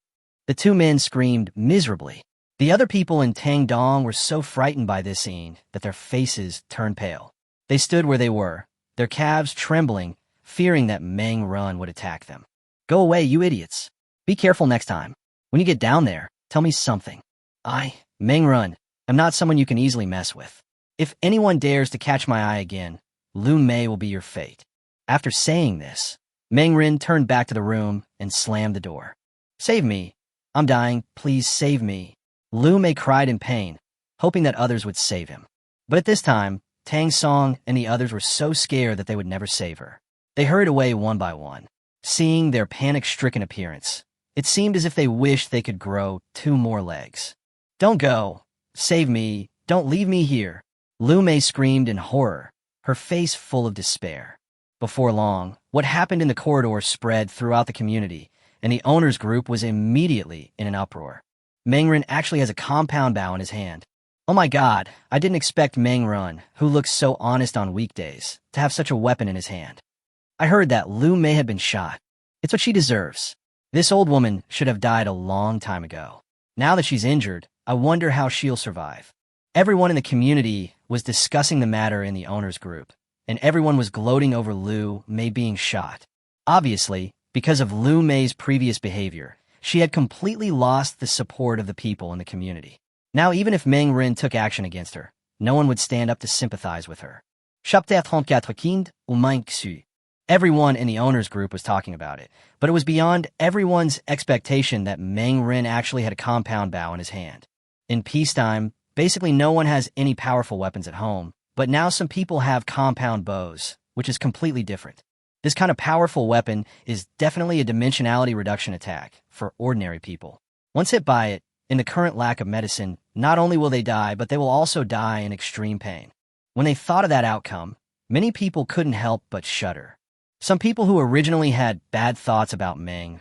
The two men screamed miserably. The other people in Tangdong were so frightened by this scene that their faces turned pale. They stood where they were, their calves trembling, fearing that Meng Ren would attack them. "Go away, you idiots. Be careful next time. When you get down there, tell me something. I, Meng Ren, am not someone you can easily mess with. If anyone dares to catch my eye again, Lu Mei will be your fate." After saying this, Meng Ren turned back to the room and slammed the door. "Save me. I'm dying. Please save me." Lu Mei cried in pain, hoping that others would save him. But at this time, Tang Song and the others were so scared that they would never save her. They hurried away one by one. Seeing their panic-stricken appearance, it seemed as if they wished they could grow 2 more legs. "Don't go. Save me. Don't leave me here." Lu Mei screamed in horror, her face full of despair. Before long, what happened in the corridor spread throughout the community, and the owners' group was immediately in an uproar. Meng actually has a compound bow in his hand. Oh my god, I didn't expect Meng, who looks so honest on weekdays, to have such a weapon in his hand. I heard that Lu Mei had been shot. It's what she deserves. This old woman should have died a long time ago. Now that she's injured, I wonder how she'll survive. Everyone in the community was discussing the matter in the owners group, and everyone was gloating over Lu Mei being shot. Obviously, because of Lu Mei's previous behavior, she had completely lost the support of the people in the community. Now even if Meng took action against her, no one would stand up to sympathize with her. Chapitre 34 ou Manga. Everyone in the owners group was talking about it, but it was beyond everyone's expectation that Meng actually had a compound bow in his hand. In peacetime, basically no one has any powerful weapons at home, but now some people have compound bows, which is completely different. This kind of powerful weapon is definitely a dimensionality reduction attack for ordinary people. Once hit by it, in the current lack of medicine, not only will they die, but they will also die in extreme pain. When they thought of that outcome, many people couldn't help but shudder. Some people who originally had bad thoughts about Meng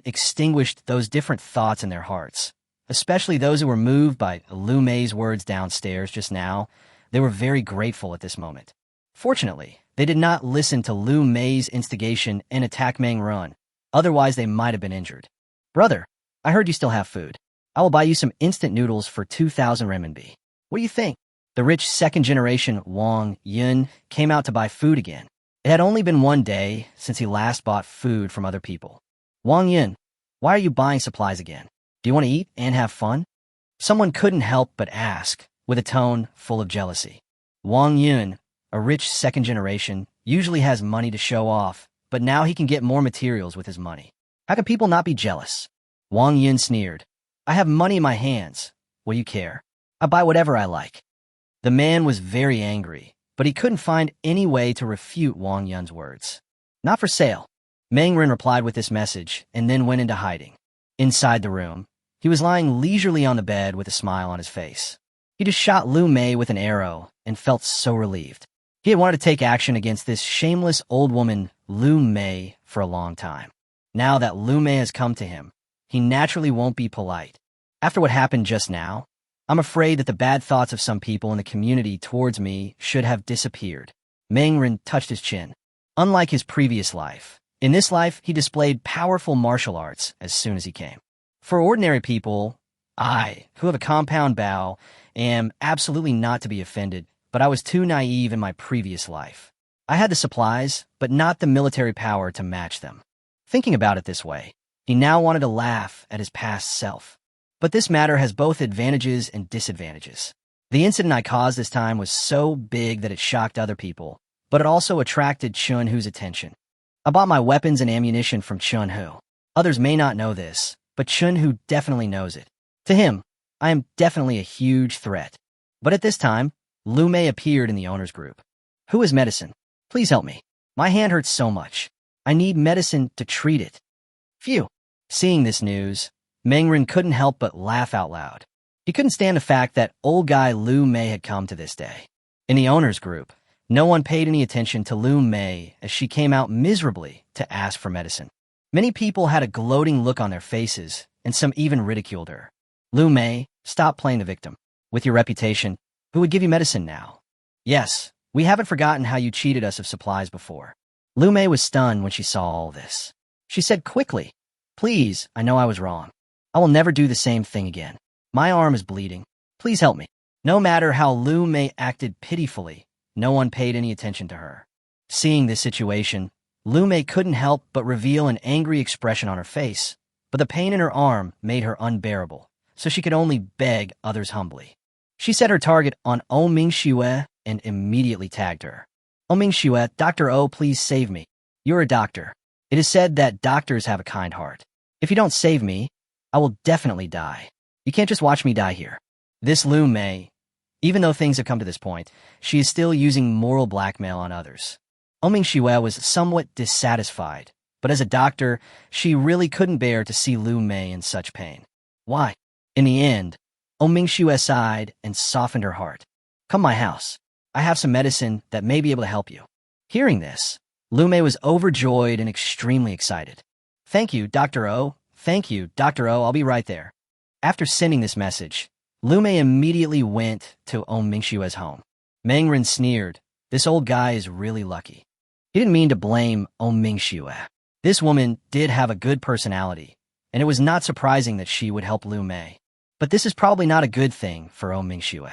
extinguished those different thoughts in their hearts, especially those who were moved by Lu Mei's words downstairs just now. They were very grateful at this moment. Fortunately, they did not listen to Lu Mei's instigation and attack Meng. Otherwise, they might have been injured. Brother, I heard you still have food. I will buy you some instant noodles for 2,000 renminbi. What do you think? The rich second-generation Wang Yun came out to buy food again. It had only been one day since he last bought food from other people. Wang Yun, why are you buying supplies again? Do you want to eat and have fun? Someone couldn't help but ask, with a tone full of jealousy. Wang Yun, a rich second generation, usually has money to show off, but now he can get more materials with his money. How can people not be jealous? Wang Yun sneered. I have money in my hands. What do you care? I buy whatever I like. The man was very angry, but he couldn't find any way to refute Wang Yun's words. Not for sale. Meng replied with this message and then went into hiding. Inside the room, he was lying leisurely on the bed with a smile on his face. He just shot Lu Mei with an arrow and felt so relieved. He had wanted to take action against this shameless old woman, Lu Mei, for a long time. Now that Lu Mei has come to him, he naturally won't be polite. After what happened just now, I'm afraid that the bad thoughts of some people in the community towards me should have disappeared. Meng touched his chin. Unlike his previous life, in this life he displayed powerful martial arts as soon as he came. For ordinary people, I, who have a compound bow, am absolutely not to be offended, but I was too naive in my previous life. I had the supplies, but not the military power to match them. Thinking about it this way, he now wanted to laugh at his past self. But this matter has both advantages and disadvantages. The incident I caused this time was so big that it shocked other people, but it also attracted Chun-Hu's attention. I bought my weapons and ammunition from Chun-Hu. Others may not know this, but Chun-Hu definitely knows it. To him, I am definitely a huge threat. But at this time, Lu Mei appeared in the owners group. Who is medicine? Please help me. My hand hurts so much. I need medicine to treat it. Phew. Seeing this news, Meng couldn't help but laugh out loud. He couldn't stand the fact that old guy Lu Mei had come to this day. In the owners group, no one paid any attention to Lu Mei as she came out miserably to ask for medicine. Many people had a gloating look on their faces, and some even ridiculed her. Lu Mei, stop playing the victim. With your reputation, who would give you medicine now? Yes, we haven't forgotten how you cheated us of supplies before. Lu Mei was stunned when she saw all this. She said quickly, please, I know I was wrong. I will never do the same thing again. My arm is bleeding. Please help me. No matter how Lu Mei acted pitifully, no one paid any attention to her. Seeing this situation, Lu Mei couldn't help but reveal an angry expression on her face, but the pain in her arm made her unbearable, so she could only beg others humbly. She set her target on O Mingxue and immediately tagged her. O Mingxue, Dr. O, please save me. You're a doctor. It is said that doctors have a kind heart. If you don't save me, I will definitely die. You can't just watch me die here. This Lu Mei, even though things have come to this point, she is still using moral blackmail on others. O Mingxue was somewhat dissatisfied, but as a doctor, she really couldn't bear to see Lu Mei in such pain. Why? In the end, O Mingxue sighed and softened her heart. Come my house. I have some medicine that may be able to help you. Hearing this, Lu Mei was overjoyed and extremely excited. Thank you, Dr. O. Thank you, Dr. O. I'll be right there. After sending this message, Lu Mei immediately went to Mingxue's home. Mangren sneered, "This old guy is really lucky." He didn't mean to blame Mingxue. This woman did have a good personality, and it was not surprising that she would help Lu Mei. But this is probably not a good thing for Mingxue.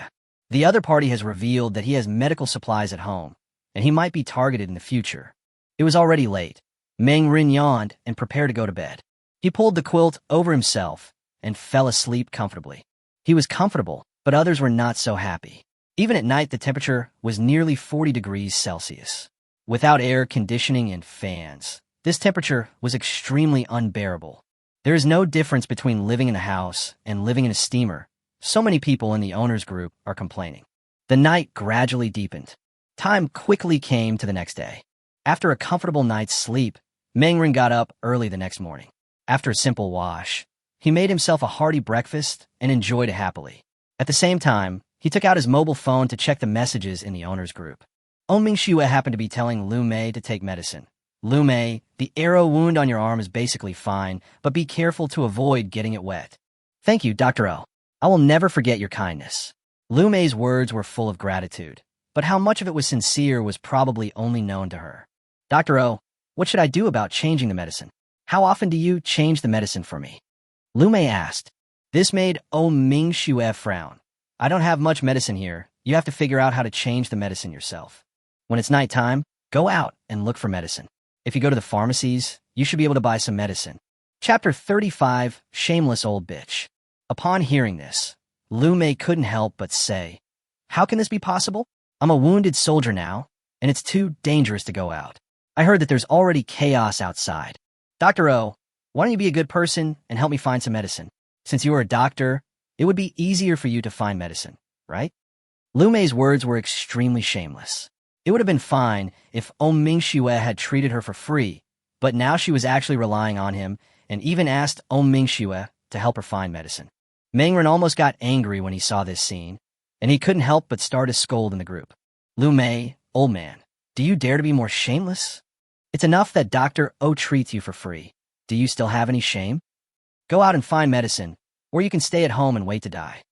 The other party has revealed that he has medical supplies at home, and he might be targeted in the future. It was already late. Mangren yawned and prepared to go to bed. He pulled the quilt over himself and fell asleep comfortably. He was comfortable, but others were not so happy. Even at night, the temperature was nearly 40 degrees Celsius. Without air conditioning and fans, this temperature was extremely unbearable. There is no difference between living in a house and living in a steamer. So many people in the owner's group are complaining. The night gradually deepened. Time quickly came to the next day. After a comfortable night's sleep, Mangren got up early the next morning. After a simple wash, he made himself a hearty breakfast and enjoyed it happily. At the same time, he took out his mobile phone to check the messages in the owner's group. Mingxue happened to be telling Lu Mei to take medicine. "Lu Mei, the arrow wound on your arm is basically fine, but be careful to avoid getting it wet." "Thank you, Dr. O. I will never forget your kindness." Lu Mei's words were full of gratitude, but how much of it was sincere was probably only known to her. "Dr. O, what should I do about changing the medicine? How often do you change the medicine for me?" Lu Mei asked. This made Mingxue frown. "I don't have much medicine here. You have to figure out how to change the medicine yourself. When it's nighttime, go out and look for medicine. If you go to the pharmacies, you should be able to buy some medicine." Chapter 35, Shameless Old Bitch. Upon hearing this, Lu Mei couldn't help but say, "How can this be possible? I'm a wounded soldier now, and it's too dangerous to go out. I heard that there's already chaos outside. Dr. O, why don't you be a good person and help me find some medicine? Since you are a doctor, it would be easier for you to find medicine, right?" Lu Mei's words were extremely shameless. It would have been fine if Mingxue had treated her for free, but now she was actually relying on him and even asked Mingxue to help her find medicine. Mangren almost got angry when he saw this scene, and he couldn't help but start a scold in the group. "Lu Mei, old man, do you dare to be more shameless? It's enough that Dr. O treats you for free. Do you still have any shame? Go out and find medicine, or you can stay at home and wait to die."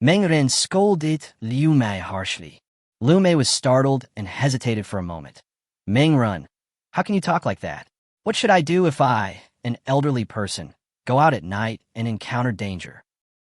Mangren scolded Lu Mei harshly. Lu Mei was startled and hesitated for a moment. "Mangren, how can you talk like that? What should I do if I, an elderly person, go out at night and encounter danger?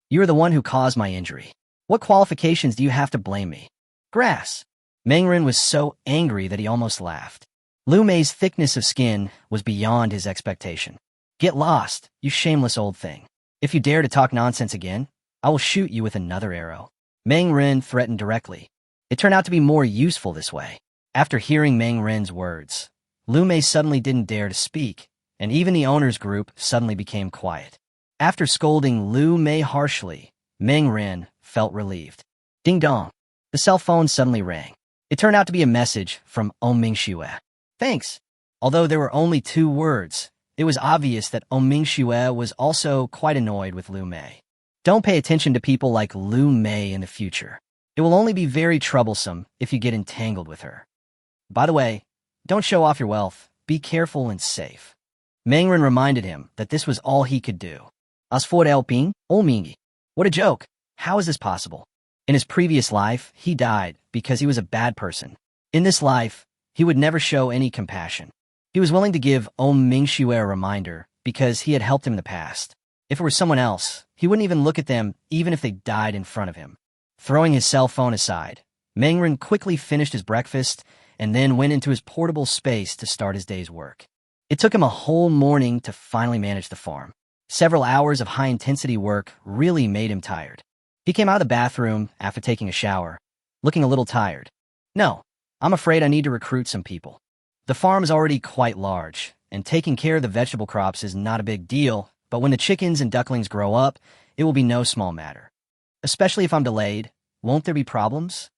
You are the one who caused my injury. What qualifications do you have to blame me?" "Grass." Mangren was so angry that he almost laughed. Lu Mei's thickness of skin was beyond his expectation. "Get lost, you shameless old thing. If you dare to talk nonsense again, I will shoot you with another arrow." Mangren threatened directly. It turned out to be more useful this way. After hearing Mangren's words, Lu Mei suddenly didn't dare to speak, and even the owner's group suddenly became quiet. After scolding Lu Mei harshly, Mangren felt relieved. Ding dong. The cell phone suddenly rang. It turned out to be a message from Mingxue. "Thanks." Although there were only 2 words, it was obvious that Mingxue was also quite annoyed with Lu Mei. Don't pay attention to people like Lu Mei in the future. It will only be very troublesome if you get entangled with her. By the way, don't show off your wealth. Be careful and safe. Mangren reminded him that this was all he could do. As for helping, Mingi. What a joke. How is this possible? In his previous life, he died because he was a bad person. In this life, he would never show any compassion. He was willing to give Mingxue a reminder because he had helped him in the past. If it were someone else, he wouldn't even look at them even if they died in front of him. Throwing his cell phone aside, Mangren quickly finished his breakfast and then went into his portable space to start his day's work. It took him a whole morning to finally manage the farm. Several hours of high-intensity work really made him tired. He came out of the bathroom after taking a shower, looking a little tired. "No, I'm afraid I need to recruit some people. The farm is already quite large, and taking care of the vegetable crops is not a big deal, but when the chickens and ducklings grow up, it will be no small matter. Especially if I'm delayed, won't there be problems?"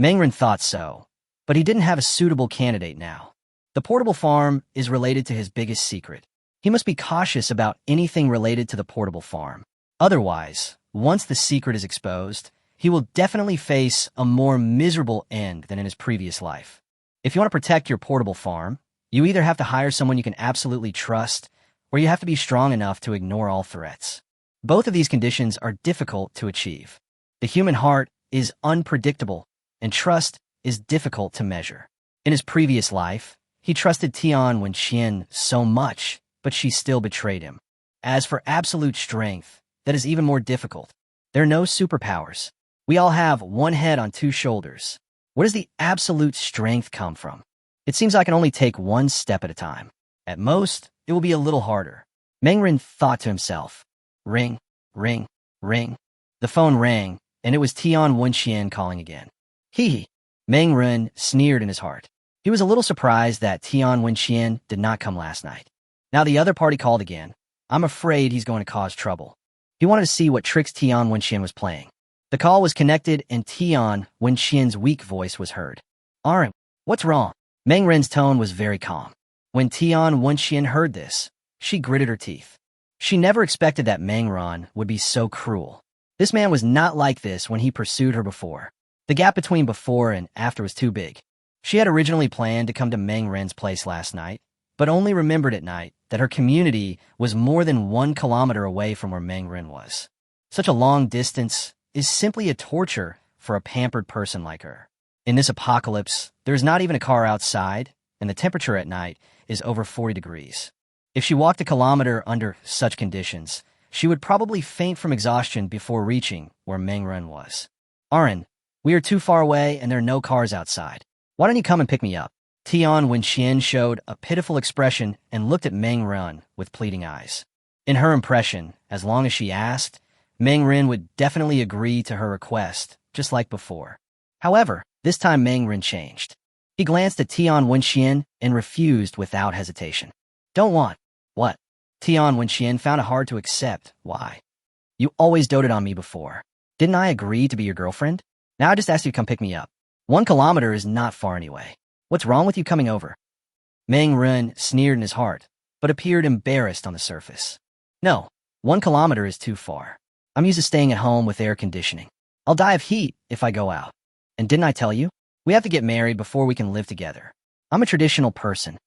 Mangren thought so, but he didn't have a suitable candidate now. The portable farm is related to his biggest secret. He must be cautious about anything related to the portable farm. Otherwise, once the secret is exposed, he will definitely face a more miserable end than in his previous life. If you want to protect your portable farm, you either have to hire someone you can absolutely trust, or you have to be strong enough to ignore all threats. Both of these conditions are difficult to achieve. The human heart is unpredictable, and trust is difficult to measure. In his previous life, he trusted Tian Wenxian so much, but she still betrayed him. As for absolute strength, that is even more difficult. There are no superpowers. We all have one head on two shoulders. Where does the absolute strength come from? It seems I can only take one step at a time. At most, it will be a little harder. Meng Ren thought to himself. Ring, ring, ring. The phone rang, and it was Tian Wenxian calling again. Hee. Meng Ren sneered in his heart. He was a little surprised that Tian Wenxian did not come last night. Now the other party called again. I'm afraid he's going to cause trouble. He wanted to see what tricks Tian Wenxian was playing. The call was connected, and Tian Wenxian's weak voice was heard. Aren't, what's wrong? Meng Ren's tone was very calm. When Tian Wenxian heard this, she gritted her teeth. She never expected that Meng Ren would be so cruel. This man was not like this when he pursued her before. The gap between before and after was too big. She had originally planned to come to Meng Ren's place last night, but only remembered at night that her community was more than 1 kilometer away from where Meng Ren was. Such a long distance is simply a torture for a pampered person like her. In this apocalypse, there is not even a car outside, and the temperature at night is over 40 degrees. If she walked a kilometer under such conditions, she would probably faint from exhaustion before reaching where Meng Ren was. Arin, we are too far away and there are no cars outside. Why don't you come and pick me up? Tian Wenxian showed a pitiful expression and looked at Meng Ren with pleading eyes. In her impression, as long as she asked, Meng Ren would definitely agree to her request, just like before. However, this time Meng Ren changed. He glanced at Tian Wenxian and refused without hesitation. Don't want. What? Tian Wenxian found it hard to accept. Why? You always doted on me before. Didn't I agree to be your girlfriend? Now I just asked you to come pick me up. 1 kilometer is not far anyway. What's wrong with you coming over? Meng Ren sneered in his heart, but appeared embarrassed on the surface. No, 1 kilometer is too far. I'm used to staying at home with air conditioning. I'll die of heat if I go out. And didn't I tell you? We have to get married before we can live together. I'm a traditional person.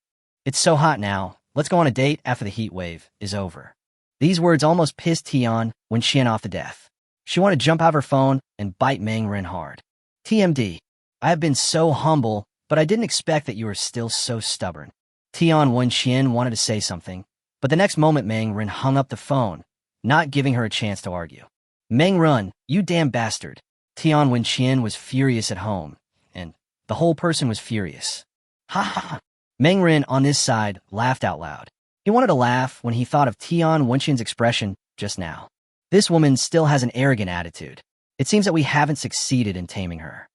It's so hot now. Let's go on a date after the heat wave is over. These words almost pissed Tian Wenxian off to death. She wanted to jump out of her phone and bite Meng Ren hard. TMD, I have been so humble, but I didn't expect that you were still so stubborn. Tian Wenxian wanted to say something, but the next moment Meng Ren hung up the phone, not giving her a chance to argue. Meng Ren, you damn bastard. Tian Wenxian was furious at home, and the whole person was furious. Ha ha ha. Meng Ren on his side laughed out loud. He wanted to laugh when he thought of Tian Wenxian's expression just now. This woman still has an arrogant attitude. It seems that we haven't succeeded in taming her.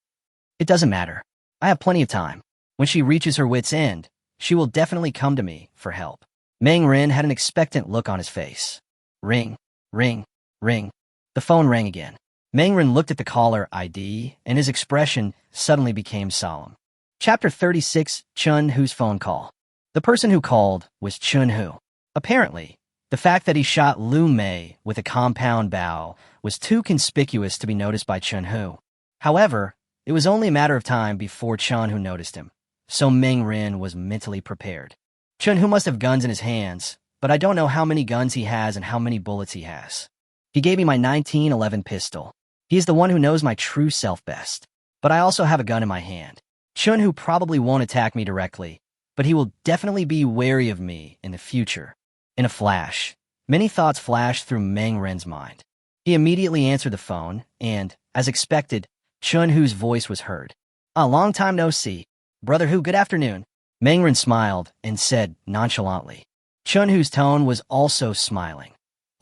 It doesn't matter. I have plenty of time. When she reaches her wit's end, she will definitely come to me for help. Meng Ren had an expectant look on his face. Ring, ring, ring. The phone rang again. Meng Ren looked at the caller ID, and his expression suddenly became solemn. Chapter 36, Chun Hu's phone call. The person who called was Chun Hu. Apparently, the fact that he shot Lu Mei with a compound bow was too conspicuous to be noticed by Chun Hu. However, it was only a matter of time before Chun Hu noticed him, so Meng Ren was mentally prepared. Chun Hu must have guns in his hands, but I don't know how many guns he has and how many bullets he has. He gave me my 1911 pistol. He is the one who knows my true self best. But I also have a gun in my hand. Chun Hu probably won't attack me directly, but he will definitely be wary of me in the future. In a flash, many thoughts flashed through Meng Ren's mind. He immediately answered the phone, and, as expected, Chun Hu's voice was heard. A long time no see. Brother Hu, good afternoon. Meng Ren smiled and said nonchalantly. Chun Hu's tone was also smiling.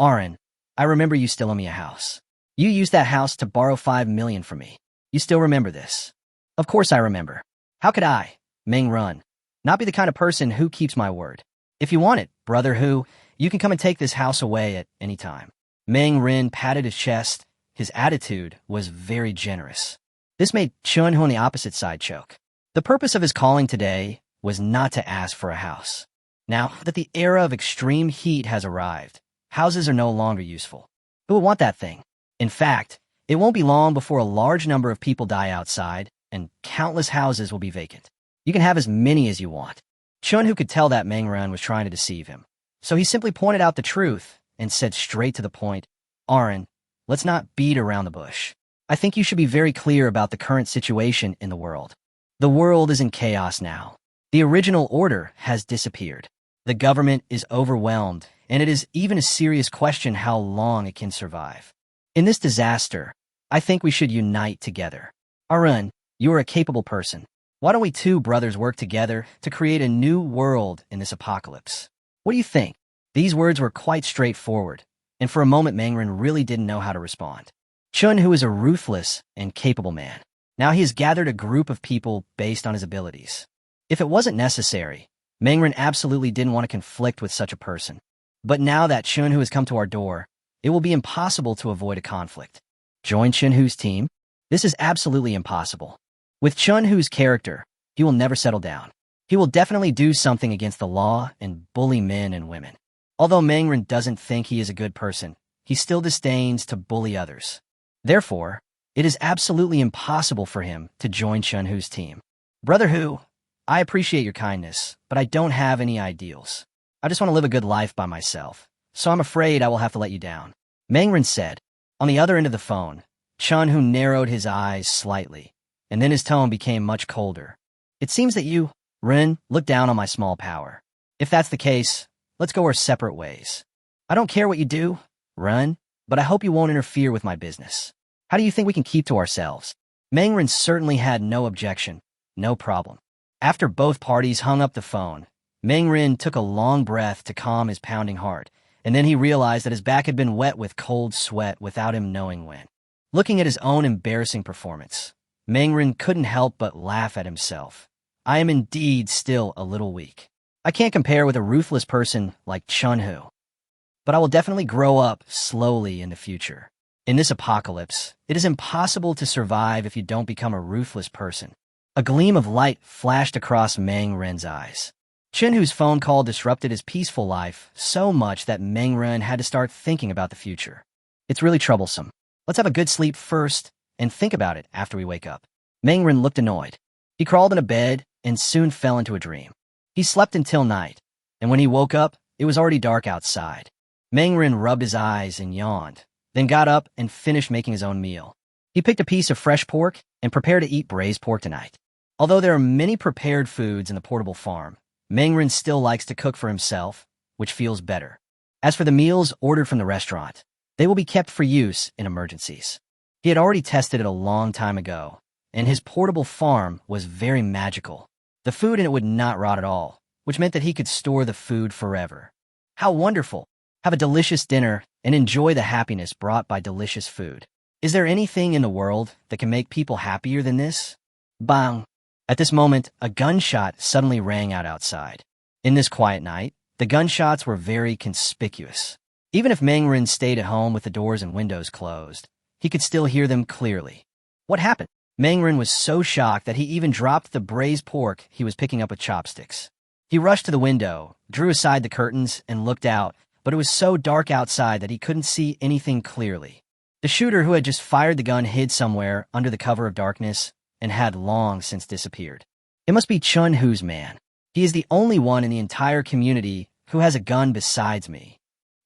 Arin, I remember you still owe me a house. You used that house to borrow 5 million from me. You still remember this? Of course I remember. How could I, Meng Ren, not be the kind of person who keeps my word? If you want it, Brother Hu, you can come and take this house away at any time. Meng Ren patted his chest. His attitude was very generous. This made Chun Hu on the opposite side choke. The purpose of his calling today was not to ask for a house. Now that the era of extreme heat has arrived, houses are no longer useful. Who would want that thing? In fact, it won't be long before a large number of people die outside, and countless houses will be vacant. You can have as many as you want. Chun Hu could tell that Meng Ren was trying to deceive him, so he simply pointed out the truth and said straight to the point, Aaron, let's not beat around the bush. I think you should be very clear about the current situation in the world. The world is in chaos now. The original order has disappeared. The government is overwhelmed, and it is even a serious question how long it can survive. In this disaster, I think we should unite together. Arun, you are a capable person. Why don't we two brothers work together to create a new world in this apocalypse? What do you think? These words were quite straightforward, and for a moment Mangren really didn't know how to respond. Chun, who is a ruthless and capable man. Now he has gathered a group of people based on his abilities. If it wasn't necessary, Mangren absolutely didn't want to conflict with such a person. But now that Chun-Hu has come to our door, it will be impossible to avoid a conflict. Join Chun-Hu's team? This is absolutely impossible. With Chun-Hu's character, he will never settle down. He will definitely do something against the law and bully men and women. Although Mangren doesn't think he is a good person, he still disdains to bully others. Therefore, it is absolutely impossible for him to join Chun-Hu's team. Brother Hu, I appreciate your kindness, but I don't have any ideals. I just want to live a good life by myself, so I'm afraid I will have to let you down. Mangren said. On the other end of the phone, Chun-Hu narrowed his eyes slightly, and then his tone became much colder. It seems that you, Ren, look down on my small power. If that's the case, let's go our separate ways. I don't care what you do, Ren, but I hope you won't interfere with my business. How do you think we can keep to ourselves? Mangren certainly had no objection, no problem. After both parties hung up the phone, Mangren took a long breath to calm his pounding heart, and then he realized that his back had been wet with cold sweat without him knowing when. Looking at his own embarrassing performance, Mangren couldn't help but laugh at himself. I am indeed still a little weak. I can't compare with a ruthless person like Chun-Hu. But I will definitely grow up slowly in the future. In this apocalypse, it is impossible to survive if you don't become a ruthless person. A gleam of light flashed across Mangren's eyes. Chun-Hu's phone call disrupted his peaceful life so much that Mangren had to start thinking about the future. It's really troublesome. Let's have a good sleep first and think about it after we wake up. Mangren looked annoyed. He crawled into bed and soon fell into a dream. He slept until night, and when he woke up, it was already dark outside. Mangren rubbed his eyes and yawned, then got up and finished making his own meal. He picked a piece of fresh pork and prepared to eat braised pork tonight. Although there are many prepared foods in the portable farm, Mangren still likes to cook for himself, which feels better. As for the meals ordered from the restaurant, they will be kept for use in emergencies. He had already tested it a long time ago, and his portable farm was very magical. The food in it would not rot at all, which meant that he could store the food forever. How wonderful! Have a delicious dinner and enjoy the happiness brought by delicious food. Is there anything in the world that can make people happier than this? Bang! At this moment, a gunshot suddenly rang out outside. In this quiet night, the gunshots were very conspicuous. Even if Mangren stayed at home with the doors and windows closed, he could still hear them clearly. What happened? Mangren was so shocked that he even dropped the braised pork he was picking up with chopsticks. He rushed to the window, drew aside the curtains, and looked out, but it was so dark outside that he couldn't see anything clearly. The shooter who had just fired the gun hid somewhere under the cover of darkness and had long since disappeared. It must be Chun-Hu's man. He is the only one in the entire community who has a gun besides me.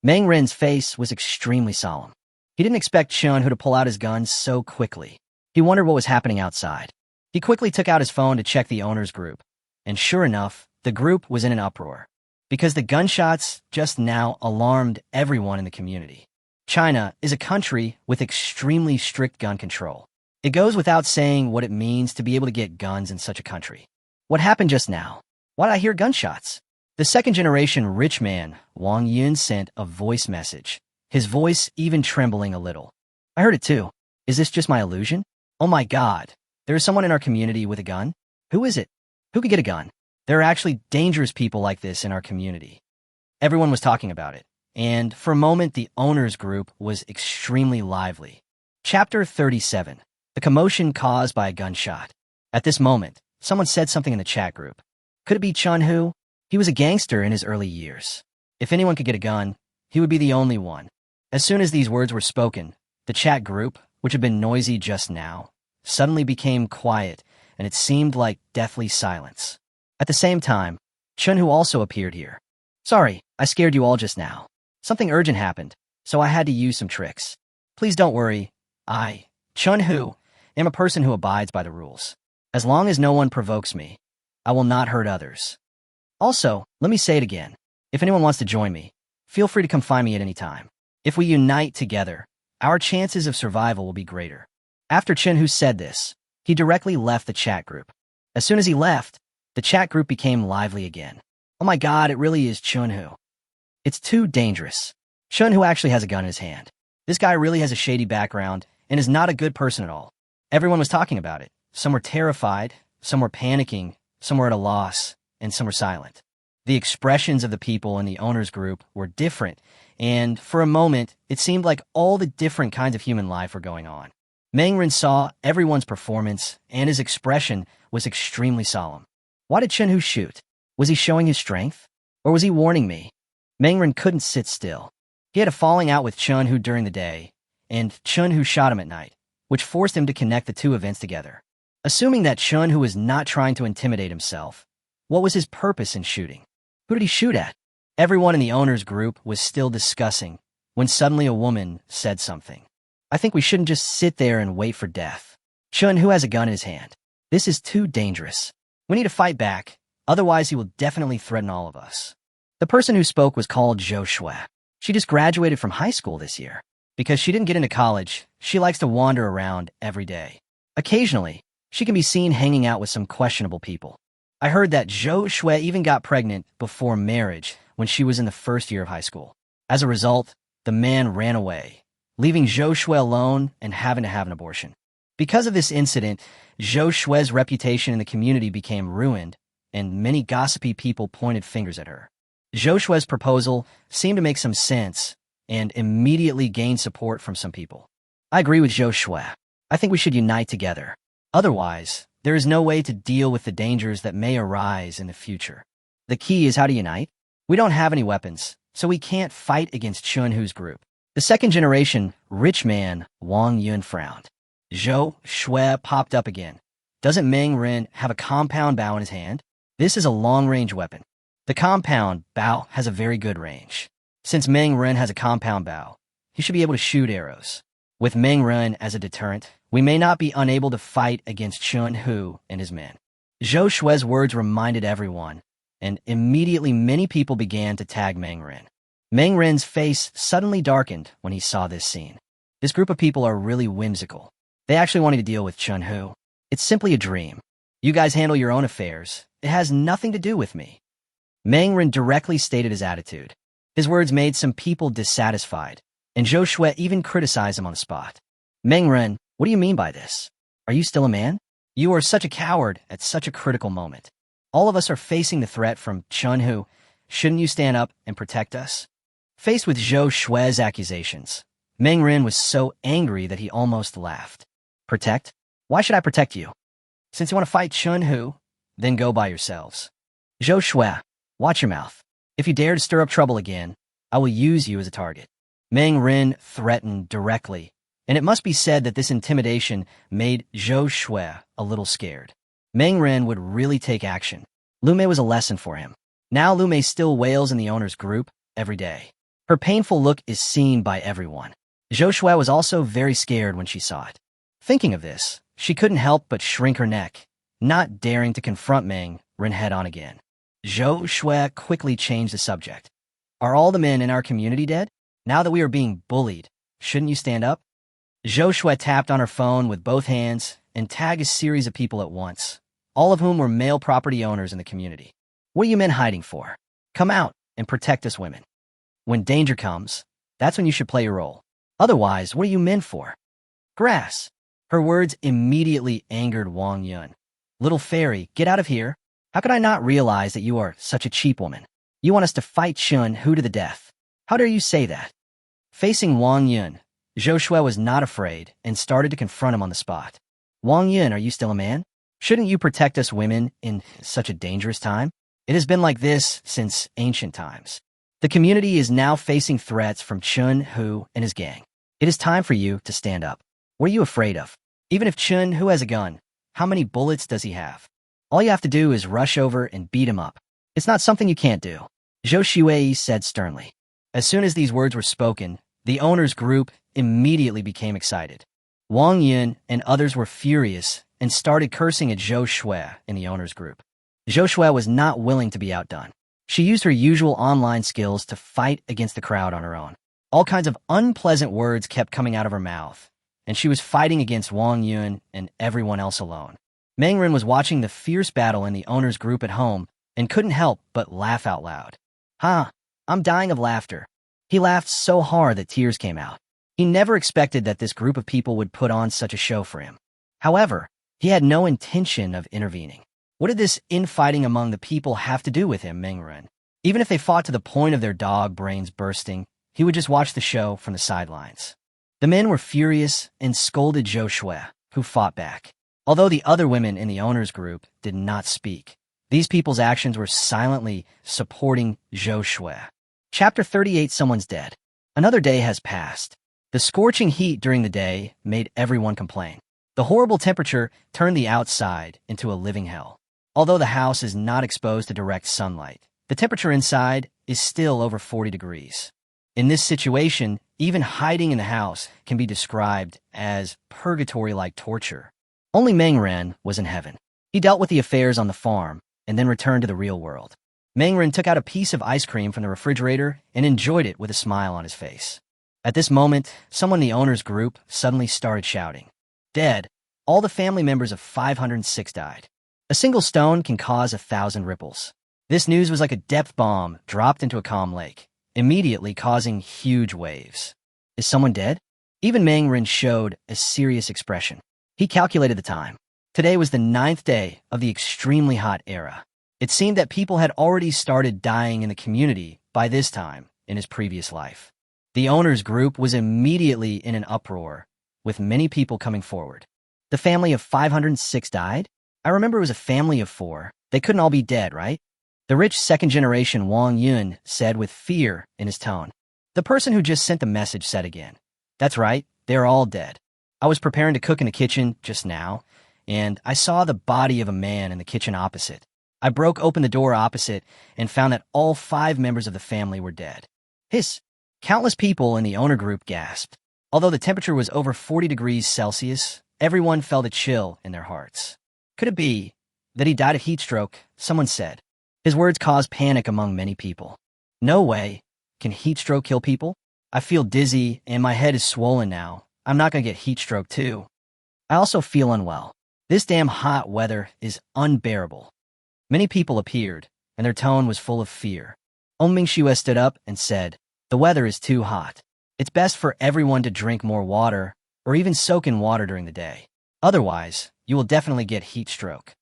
Mangren's face was extremely solemn. He didn't expect Chun-Hu to pull out his gun so quickly. He wondered what was happening outside. He quickly took out his phone to check the owner's group, and sure enough, the group was in an uproar, because the gunshots just now alarmed everyone in the community. China is a country with extremely strict gun control. It goes without saying what it means to be able to get guns in such a country. What happened just now? Why did I hear gunshots? The second-generation rich man, Wang Yun, sent a voice message, his voice even trembling a little. I heard it too. Is this just my illusion? Oh my God, there is someone in our community with a gun? Who is it? Who could get a gun? There are actually dangerous people like this in our community. Everyone was talking about it, and for a moment the owner's group was extremely lively. Chapter 37. The commotion caused by a gunshot. At this moment, someone said something in the chat group. Could it be Chun-Hu? He was a gangster in his early years. If anyone could get a gun, he would be the only one. As soon as these words were spoken, the chat group, which had been noisy just now, suddenly became quiet, and it seemed like deathly silence. At the same time, Chun-Hu also appeared here. Sorry, I scared you all just now. Something urgent happened, so I had to use some tricks. Please don't worry. I, Chun-Hu, am a person who abides by the rules. As long as no one provokes me, I will not hurt others. Also, let me say it again. If anyone wants to join me, feel free to come find me at any time. If we unite together, our chances of survival will be greater. After Chun-Hu said this, he directly left the chat group. As soon as he left, the chat group became lively again. Oh my god, it really is Chun-Hu. It's too dangerous. Chun-Hu actually has a gun in his hand. This guy really has a shady background and is not a good person at all. Everyone was talking about it. Some were terrified, some were panicking, some were at a loss, and some were silent. The expressions of the people in the owners group were different, and for a moment, it seemed like all the different kinds of human life were going on. Mangren saw everyone's performance, and his expression was extremely solemn. Why did Chun-Hu shoot? Was he showing his strength? Or was he warning me? Mangren couldn't sit still. He had a falling out with Chun-Hu during the day, and Chun-Hu shot him at night, which forced him to connect the two events together. Assuming that Chun-Hu was not trying to intimidate himself, what was his purpose in shooting? Who did he shoot at? Everyone in the owners group was still discussing when suddenly a woman said something. I think we shouldn't just sit there and wait for death. Chun-Hu has a gun in his hand. This is too dangerous. We need to fight back, otherwise he will definitely threaten all of us. The person who spoke was called Zhou Shui. She just graduated from high school this year. Because she didn't get into college, she likes to wander around every day. Occasionally, she can be seen hanging out with some questionable people. I heard that Zhou Shui even got pregnant before marriage when she was in the first year of high school. As a result, the man ran away, leaving Zhou Shui alone and having to have an abortion. Because of this incident, Zhou Shui's reputation in the community became ruined, and many gossipy people pointed fingers at her. Zhou Shui's proposal seemed to make some sense and immediately gained support from some people. I agree with Zhou Shui. I think we should unite together. Otherwise, there is no way to deal with the dangers that may arise in the future. The key is how to unite. We don't have any weapons, so we can't fight against Chun-Hu's group. The second generation rich man, Wang Yun, frowned. Zhou Shui popped up again. Doesn't Meng Ren have a compound bow in his hand? This is a long-range weapon. The compound bow has a very good range. Since Meng Ren has a compound bow, he should be able to shoot arrows. With Meng Ren as a deterrent, we may not be unable to fight against Chun-Hu and his men. Zhou Shui's words reminded everyone, and immediately many people began to tag Meng Ren. Meng Ren's face suddenly darkened when he saw this scene. This group of people are really whimsical. They actually wanted to deal with Chun-Hu. It's simply a dream. You guys handle your own affairs. It has nothing to do with me. Meng Ren directly stated his attitude. His words made some people dissatisfied, and Zhou Shui even criticized him on the spot. Meng Ren, what do you mean by this? Are you still a man? You are such a coward at such a critical moment. All of us are facing the threat from Chun-Hu. Shouldn't you stand up and protect us? Faced with Zhou Shui's accusations, Meng Ren was so angry that he almost laughed. Protect? Why should I protect you? Since you want to fight Chun-Hu, then go by yourselves. Zhou Shui, watch your mouth. If you dare to stir up trouble again, I will use you as a target. Meng Ren threatened directly, and it must be said that this intimidation made Zhou Shui a little scared. Meng Ren would really take action. Lumei was a lesson for him. Now Lumei still wails in the owner's group every day. Her painful look is seen by everyone. Zhou Shui was also very scared when she saw it. Thinking of this, she couldn't help but shrink her neck, not daring to confront Meng Ren head-on again. Zhou Shui quickly changed the subject. Are all the men in our community dead? Now that we are being bullied, shouldn't you stand up? Zhou Shui tapped on her phone with both hands and tagged a series of people at once, all of whom were male property owners in the community. What are you men hiding for? Come out and protect us women. When danger comes, that's when you should play your role. Otherwise, what are you men for? Grass. Her words immediately angered Wang Yun. Little fairy, get out of here. How could I not realize that you are such a cheap woman? You want us to fight Chun-Hu to the death. How dare you say that? Facing Wang Yun, Zhou Shui was not afraid and started to confront him on the spot. Wang Yun, are you still a man? Shouldn't you protect us women in such a dangerous time? It has been like this since ancient times. The community is now facing threats from Chun-Hu and his gang. It is time for you to stand up. What are you afraid of? Even if Chun-Hu has a gun, how many bullets does he have? All you have to do is rush over and beat him up. It's not something you can't do. Zhou Shui said sternly. As soon as these words were spoken, The owners group immediately became excited. Wang Yun and others were furious and started cursing at Zhou Shui in the owners group. Zhou Shui was not willing to be outdone. She used her usual online skills to fight against the crowd on her own. All kinds of unpleasant words kept coming out of her mouth, and she was fighting against Wang Yun and everyone else alone. Meng Ren was watching the fierce battle in the owners group at home and couldn't help but laugh out loud. I'm dying of laughter. He laughed so hard that tears came out. He never expected that this group of people would put on such a show for him. However, he had no intention of intervening. What did this infighting among the people have to do with him, Meng Ren? Even if they fought to the point of their dog brains bursting, he would just watch the show from the sidelines. The men were furious and scolded Zhou Shui, who fought back. Although the other women in the owners group did not speak, these people's actions were silently supporting Zhou Shui. Chapter 38: Someone's Dead. Another day has passed. The scorching heat during the day made everyone complain. The horrible temperature turned the outside into a living hell. Although the house is not exposed to direct sunlight, the temperature inside is still over 40 degrees. In this situation, even hiding in the house can be described as purgatory-like torture. Only Meng Ren was in heaven. He dealt with the affairs on the farm and then returned to the real world. Meng Ren took out a piece of ice cream from the refrigerator and enjoyed it with a smile on his face. At this moment, someone in the owner's group suddenly started shouting, "Dead! All the family members of 506 died. A single stone can cause 1,000 ripples." This news was like a depth bomb dropped into a calm lake, immediately causing huge waves. Is someone dead? Even Meng Ren showed a serious expression. He calculated the time. Today was the 9th day of the extremely hot era. It seemed that people had already started dying in the community by this time in his previous life. The owners group was immediately in an uproar, with many people coming forward. The family of 506 died? I remember it was a family of 4. They couldn't all be dead, right? The rich second-generation Wang Yun said with fear in his tone. The person who just sent the message said again, "That's right, they're all dead. I was preparing to cook in the kitchen just now, and I saw the body of a man in the kitchen opposite. I broke open the door opposite and found that all 5 members of the family were dead." Hiss! Countless people in the owner group gasped. Although the temperature was over 40 degrees Celsius, everyone felt a chill in their hearts. Could it be that he died of heat stroke? Someone said. His words caused panic among many people. No way. Can heat stroke kill people? I feel dizzy and my head is swollen now. I'm not going to get heat stroke too. I also feel unwell. This damn hot weather is unbearable. Many people appeared, and their tone was full of fear. Mingxue stood up and said, "The weather is too hot. It's best for everyone to drink more water or even soak in water during the day. Otherwise, you will definitely get heat stroke.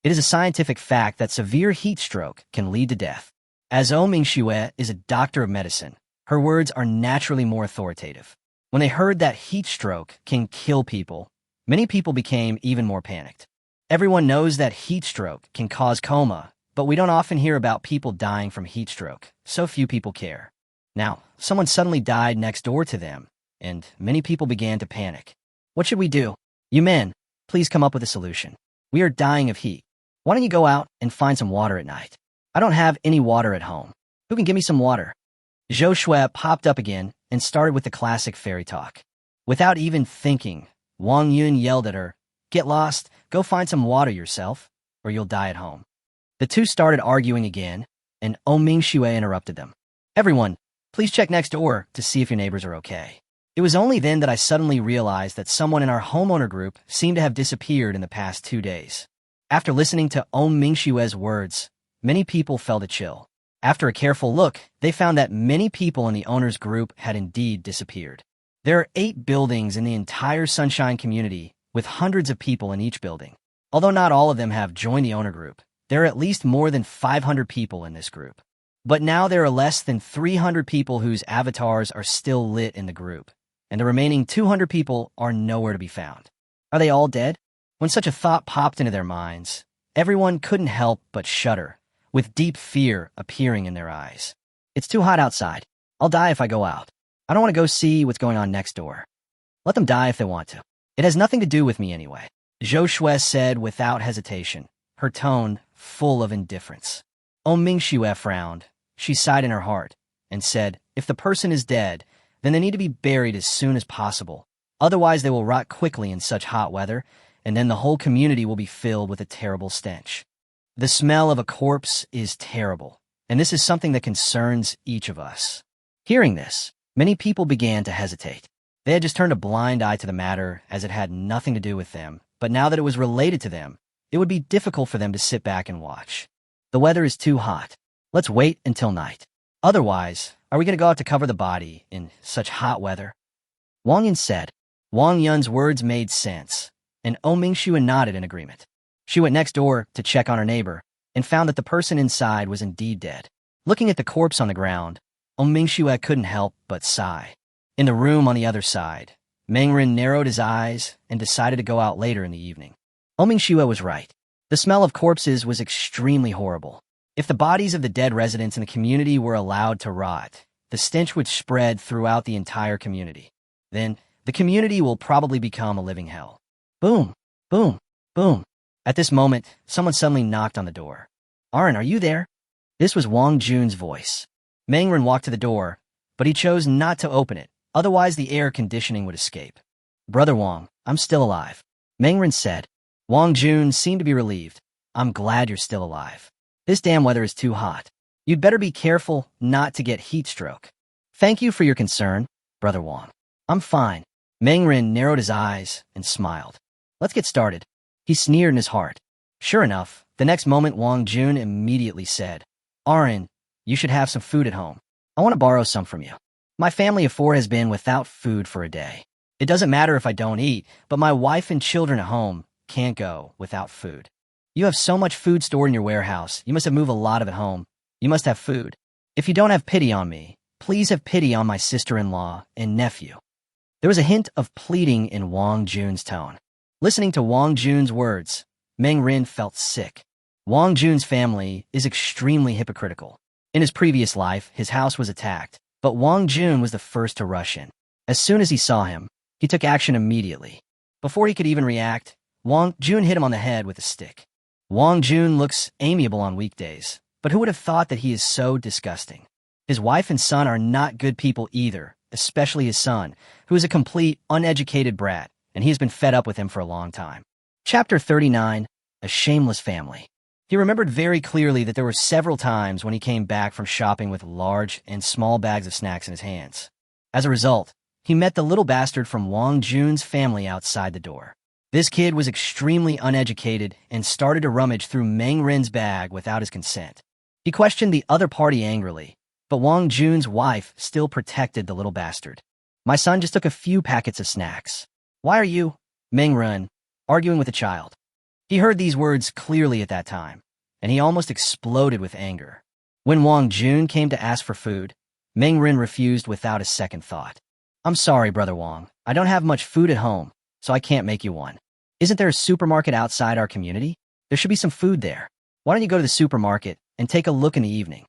It is a scientific fact that severe heat stroke can lead to death." As Mingxue is a doctor of medicine, her words are naturally more authoritative. When they heard that heat stroke can kill people, many people became even more panicked. Everyone knows that heat stroke can cause coma, but we don't often hear about people dying from heat stroke, so few people care. Now, someone suddenly died next door to them, and many people began to panic. What should we do? You men, please come up with a solution. We are dying of heat. Why don't you go out and find some water at night? I don't have any water at home. Who can give me some water? Zhou Shui popped up again and started with the classic fairy talk. Without even thinking, Wang Yun yelled at her, "Get lost, go find some water yourself, or you'll die at home." The two started arguing again, and Mingxue interrupted them. "Everyone, please check next door to see if your neighbors are okay." It was only then that I suddenly realized that someone in our homeowner group seemed to have disappeared in the past 2 days. After listening to Mingxue's words, many people felt a chill. After a careful look, they found that many people in the owner's group had indeed disappeared. There are 8 buildings in the entire Sunshine community, with hundreds of people in each building. Although not all of them have joined the owner group, there are at least more than 500 people in this group. But now there are less than 300 people whose avatars are still lit in the group, and the remaining 200 people are nowhere to be found. Are they all dead? When such a thought popped into their minds, everyone couldn't help but shudder, with deep fear appearing in their eyes. It's too hot outside. I'll die if I go out. I don't want to go see what's going on next door. Let them die if they want to. It has nothing to do with me anyway. Zhou Shui said without hesitation, her tone full of indifference. Mingxue frowned. She sighed in her heart and said, "If the person is dead, then they need to be buried as soon as possible. Otherwise, they will rot quickly in such hot weather, and then the whole community will be filled with a terrible stench. The smell of a corpse is terrible, and this is something that concerns each of us. Hearing this, many people began to hesitate. They had just turned a blind eye to the matter as it had nothing to do with them, but now that it was related to them, it would be difficult for them to sit back and watch. The weather is too hot. Let's wait until night. Otherwise, are we going to go out to cover the body in such hot weather? Wang Yun said. Wang Yun's words made sense, and Mingxue nodded in agreement. She went next door to check on her neighbor and found that the person inside was indeed dead. Looking at the corpse on the ground, Mingxue couldn't help but sigh. In the room on the other side, Mengren narrowed his eyes and decided to go out later in the evening. Mingxue was right. The smell of corpses was extremely horrible. If the bodies of the dead residents in the community were allowed to rot, the stench would spread throughout the entire community. Then, the community will probably become a living hell. Boom, boom, boom. At this moment, someone suddenly knocked on the door. Aaron, are you there? This was Wang Jun's voice. Mengren walked to the door, but he chose not to open it, otherwise the air conditioning would escape. Brother Wang, I'm still alive. Mengren said. Wang Jun seemed to be relieved. I'm glad you're still alive. This damn weather is too hot. You'd better be careful not to get heat stroke. Thank you for your concern, Brother Wang. I'm fine. Mengren narrowed his eyes and smiled. Let's get started. He sneered in his heart. Sure enough, the next moment Wang Jun immediately said, Aaron, you should have some food at home. I want to borrow some from you. My family of 4 has been without food for a day. It doesn't matter if I don't eat, but my wife and children at home can't go without food. You have so much food stored in your warehouse, you must have moved a lot of it home. You must have food. If you don't have pity on me, please have pity on my sister-in-law and nephew. There was a hint of pleading in Wang Jun's tone. Listening to Wang Jun's words, Meng Rin felt sick. Wang Jun's family is extremely hypocritical. In his previous life, his house was attacked, but Wang Jun was the first to rush in. As soon as he saw him, he took action immediately. Before he could even react, Wang Jun hit him on the head with a stick. Wang Jun looks amiable on weekdays, but who would have thought that he is so disgusting? His wife and son are not good people either, especially his son, who is a complete, uneducated brat, and he has been fed up with him for a long time. Chapter 39, A Shameless Family. He remembered very clearly that there were several times when he came back from shopping with large and small bags of snacks in his hands. As a result, he met the little bastard from Wang Jun's family outside the door. This kid was extremely uneducated and started to rummage through Meng Rin's bag without his consent. He questioned the other party angrily, but Wang Jun's wife still protected the little bastard. My son just took a few packets of snacks. Why are you, Meng Rin, arguing with a child? He heard these words clearly at that time, and he almost exploded with anger. When Wang Jun came to ask for food, Meng Rin refused without a second thought. I'm sorry, Brother Wang. I don't have much food at home, so I can't make you one. Isn't there a supermarket outside our community? There should be some food there. Why don't you go to the supermarket and take a look in the evening?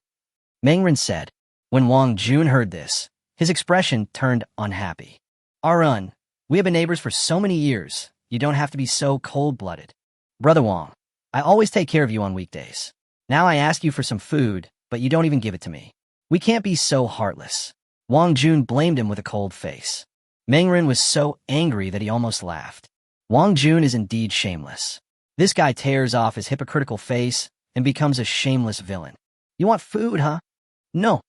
Meng Rin said. When Wang Jun heard this, his expression turned unhappy. Arun, we have been neighbors for so many years. You don't have to be so cold-blooded. Brother Wang, I always take care of you on weekdays. Now I ask you for some food, but you don't even give it to me. We can't be so heartless. Wang Jun blamed him with a cold face. Meng Rin was so angry that he almost laughed. Wang Jun is indeed shameless. This guy tears off his hypocritical face and becomes a shameless villain. You want food, huh? No.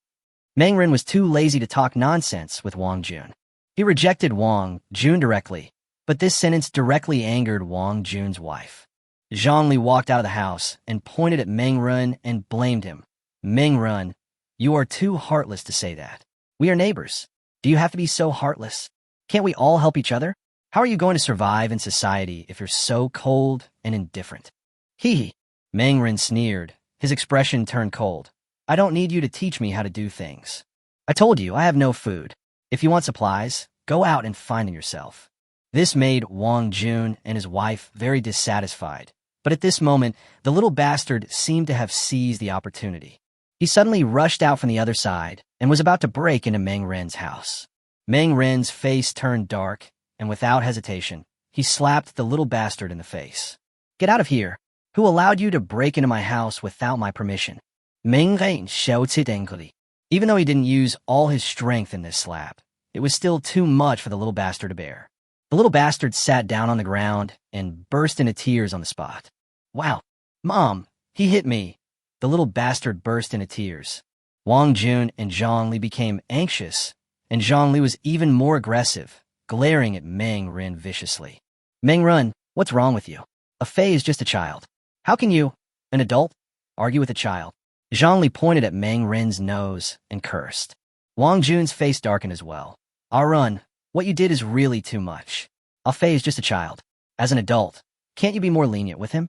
Meng Rin was too lazy to talk nonsense with Wang Jun. He rejected Wang Jun directly, but this sentence directly angered Wang Jun's wife. Zhongli walked out of the house and pointed at Meng Rin and blamed him. Meng Rin, you are too heartless to say that. We are neighbors. Do you have to be so heartless? Can't we all help each other? How are you going to survive in society if you're so cold and indifferent? Hee. Meng Rin sneered. His expression turned cold. I don't need you to teach me how to do things. I told you I have no food. If you want supplies, go out and find them yourself. This made Wang Jun and his wife very dissatisfied, but at this moment, the little bastard seemed to have seized the opportunity. He suddenly rushed out from the other side and was about to break into Meng Rin's house. Meng Rin's face turned dark, and without hesitation, he slapped the little bastard in the face. Get out of here! Who allowed you to break into my house without my permission? Meng Rin shouted angrily. Even though he didn't use all his strength in this slap, it was still too much for the little bastard to bear. The little bastard sat down on the ground and burst into tears on the spot. Wow, Mom, he hit me. The little bastard burst into tears. Wang Jun and Zhang Li became anxious, and Zhang Li was even more aggressive, glaring at Meng Ren viciously. Meng Ren, what's wrong with you? A Fei is just a child. How can you, an adult, argue with a child? Zhang Li pointed at Meng Ren's nose and cursed. Wang Jun's face darkened as well. Run, what you did is really too much. A Fei is just a child. As an adult, can't you be more lenient with him?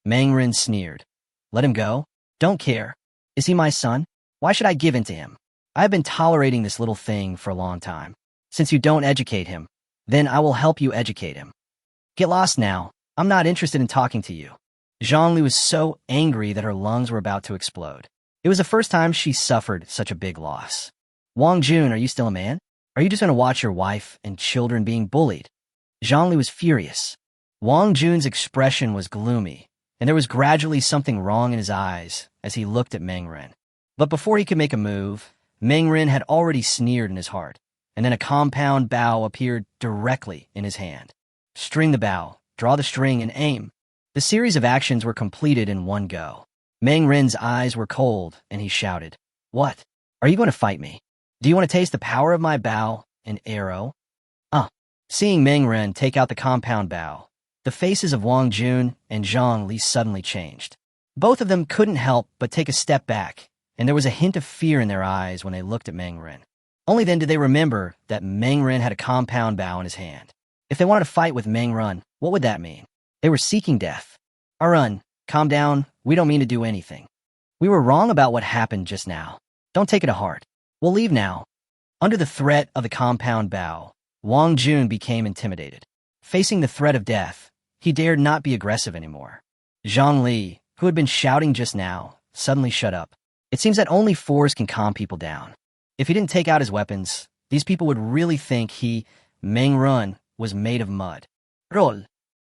Meng Ren sneered. Let him go? Don't care. Is he my son? Why should I give in to him? I have been tolerating this little thing for a long time. Since you don't educate him, then I will help you educate him. Get lost now. I'm not interested in talking to you. Zhang Li was so angry that her lungs were about to explode. It was the first time she suffered such a big loss. Wang Jun, are you still a man? Are you just going to watch your wife and children being bullied? Zhang Li was furious. Wang Jun's expression was gloomy, and there was gradually something wrong in his eyes as he looked at Meng Ren. But before he could make a move, Meng Ren had already sneered in his heart, and then a compound bow appeared directly in his hand. String the bow, draw the string, and aim. The series of actions were completed in one go. Meng Ren's eyes were cold, and he shouted, What? Are you going to fight me? Do you want to taste the power of my bow and arrow? Seeing Meng Ren take out the compound bow, the faces of Wang Jun and Zhang Li suddenly changed. Both of them couldn't help but take a step back, and there was a hint of fear in their eyes when they looked at Meng Ren. Only then did they remember that Meng Ren had a compound bow in his hand. If they wanted to fight with Meng Ren, what would that mean? They were seeking death. Arun, calm down. We don't mean to do anything. We were wrong about what happened just now. Don't take it to heart. We'll leave now. Under the threat of the compound bow, Wang Jun became intimidated. Facing the threat of death, he dared not be aggressive anymore. Zhang Li, who had been shouting just now, suddenly shut up. It seems that only force can calm people down. If he didn't take out his weapons, these people would really think he, Meng Ren, was made of mud. Roll.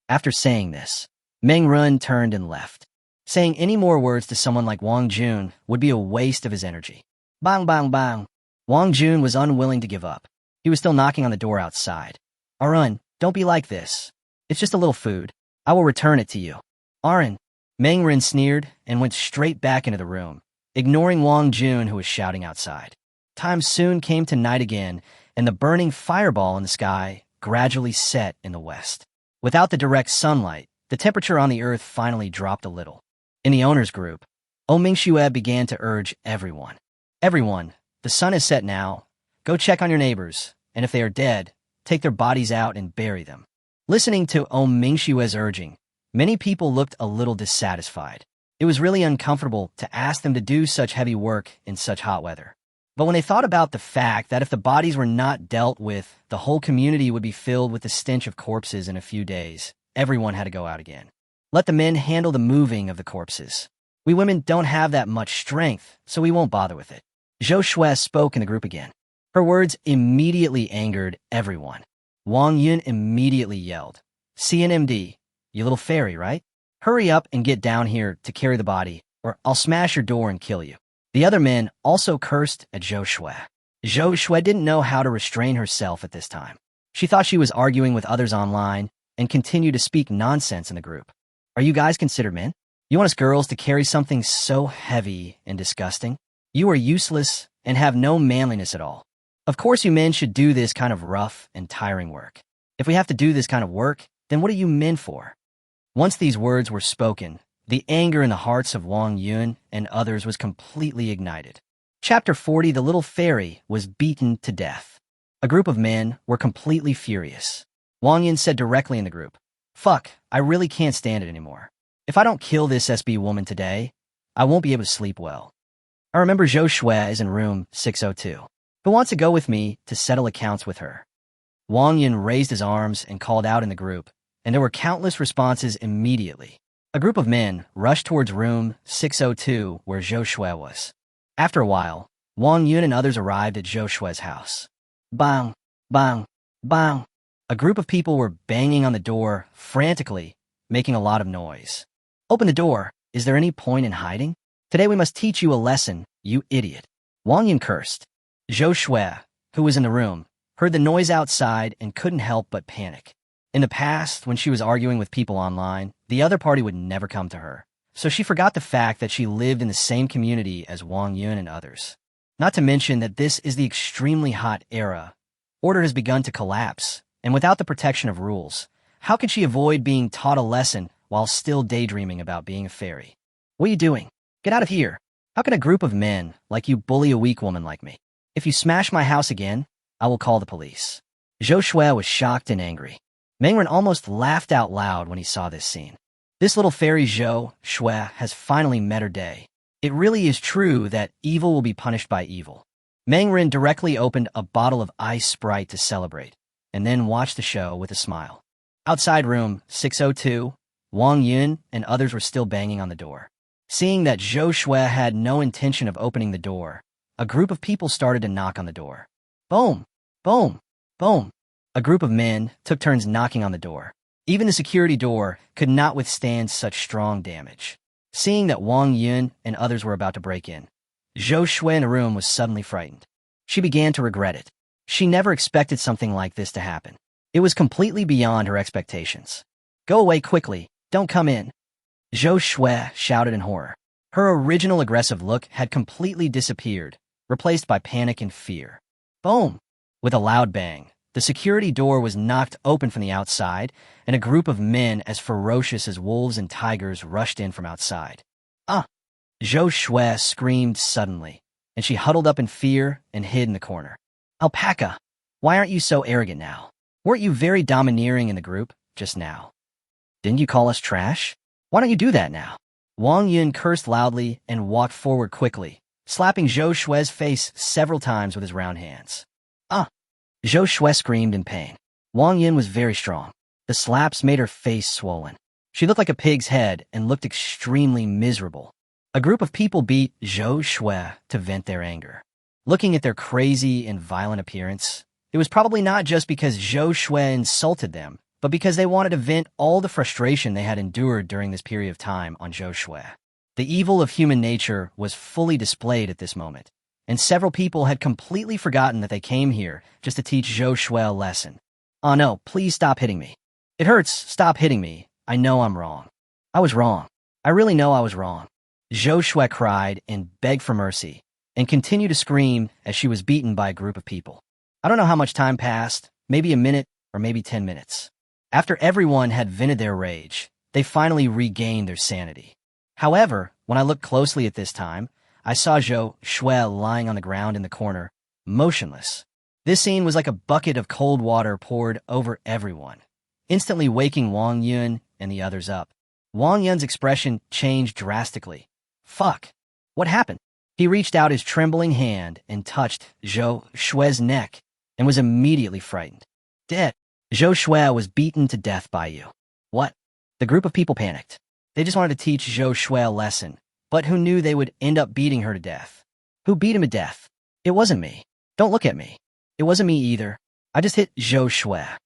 After saying this, Meng Ren turned and left. Saying any more words to someone like Wang Jun would be a waste of his energy. Bang, bang, bang. Wang Jun was unwilling to give up. He was still knocking on the door outside. Arun, don't be like this. It's just a little food. I will return it to you. Arun. Meng Ren sneered and went straight back into the room, ignoring Wang Jun, who was shouting outside. Time soon came to night again, and the burning fireball in the sky gradually set in the west. Without the direct sunlight, the temperature on the earth finally dropped a little. In the owner's group, Mingxue began to urge everyone. Everyone, the sun is set now. Go check on your neighbors, and if they are dead, take their bodies out and bury them. Listening to Mingxue's urging, many people looked a little dissatisfied. It was really uncomfortable to ask them to do such heavy work in such hot weather. But when they thought about the fact that if the bodies were not dealt with, the whole community would be filled with the stench of corpses in a few days, everyone had to go out again. Let the men handle the moving of the corpses. We women don't have that much strength, so we won't bother with it. Zhou Shui spoke in the group again. Her words immediately angered everyone. Wang Yun immediately yelled, CNMD, you little fairy, right? Hurry up and get down here to carry the body, or I'll smash your door and kill you. The other men also cursed at Zhou Shui. Zhou Shui didn't know how to restrain herself at this time. She thought she was arguing with others online and continued to speak nonsense in the group. Are you guys considered men? You want us girls to carry something so heavy and disgusting? You are useless and have no manliness at all. Of course you men should do this kind of rough and tiring work. If we have to do this kind of work, then what are you men for? Once these words were spoken, the anger in the hearts of Wang Yun and others was completely ignited. Chapter 40, the little fairy was beaten to death. A group of men were completely furious. Wang Yun said directly in the group, Fuck, I really can't stand it anymore. If I don't kill this SB woman today, I won't be able to sleep well. I remember Zhou Shui is in room 602. Who wants to go with me to settle accounts with her? Wang Yun raised his arms and called out in the group, and there were countless responses immediately. A group of men rushed towards room 602 where Zhou Shui was. After a while, Wang Yun and others arrived at Zhou Shui's house. Bang, bang, bang. A group of people were banging on the door frantically, making a lot of noise. Open the door. Is there any point in hiding? Today we must teach you a lesson, you idiot. Wang Yun cursed. Zhou Shui, who was in the room, heard the noise outside, and couldn't help but panic. In the past, when she was arguing with people online, the other party would never come to her. So she forgot the fact that she lived in the same community as Wang Yun and others. Not to mention that this is the extremely hot era. Order has begun to collapse, and without the protection of rules, how could she avoid being taught a lesson while still daydreaming about being a fairy? What are you doing? Get out of here. How can a group of men like you bully a weak woman like me? If you smash my house again, I will call the police. Zhou Shui was shocked and angry. Mengren almost laughed out loud when he saw this scene. This little fairy Zhou Shui has finally met her day. It really is true that evil will be punished by evil. Mengren directly opened a bottle of ice Sprite to celebrate, and then watched the show with a smile. Outside room 602, Wang Yun and others were still banging on the door. Seeing that Zhou Shui had no intention of opening the door, a group of people started to knock on the door. Boom! Boom! Boom! A group of men took turns knocking on the door. Even the security door could not withstand such strong damage. Seeing that Wang Yun and others were about to break in, Zhou Shui in the room was suddenly frightened. She began to regret it. She never expected something like this to happen. It was completely beyond her expectations. Go away quickly, don't come in. Zhou Shui shouted in horror. Her original aggressive look had completely disappeared, replaced by panic and fear. Boom! With a loud bang, the security door was knocked open from the outside, and a group of men as ferocious as wolves and tigers rushed in from outside. Ah! Zhou Shui screamed suddenly, and she huddled up in fear and hid in the corner. Alpaca, why aren't you so arrogant now? Weren't you very domineering in the group just now? Didn't you call us trash? Why don't you do that now? Wang Yun cursed loudly and walked forward quickly, slapping Zhou Shui's face several times with his round hands. Ah! Zhou Shui screamed in pain. Wang Yun was very strong. The slaps made her face swollen. She looked like a pig's head and looked extremely miserable. A group of people beat Zhou Shui to vent their anger. Looking at their crazy and violent appearance, it was probably not just because Zhou Shui insulted them, but because they wanted to vent all the frustration they had endured during this period of time on Zhou Shui. The evil of human nature was fully displayed at this moment, and several people had completely forgotten that they came here just to teach Zhou Shui a lesson. Oh no, please stop hitting me. It hurts, stop hitting me. I know I'm wrong. I was wrong. I really know I was wrong. Zhou Shui cried and begged for mercy, and continued to scream as she was beaten by a group of people. I don't know how much time passed, maybe a minute or maybe 10 minutes. After everyone had vented their rage, they finally regained their sanity. However, when I looked closely at this time, I saw Zhou Shui lying on the ground in the corner, motionless. This scene was like a bucket of cold water poured over everyone, instantly waking Wang Yun and the others up. Wang Yun's expression changed drastically. Fuck! What happened? He reached out his trembling hand and touched Zhou Shui's neck and was immediately frightened. Dead. Zhou Shui was beaten to death by you. What? The group of people panicked. They just wanted to teach Zhou Shui a lesson, but who knew they would end up beating her to death? Who beat him to death? It wasn't me. Don't look at me. It wasn't me either. I just hit Zhou Shui. I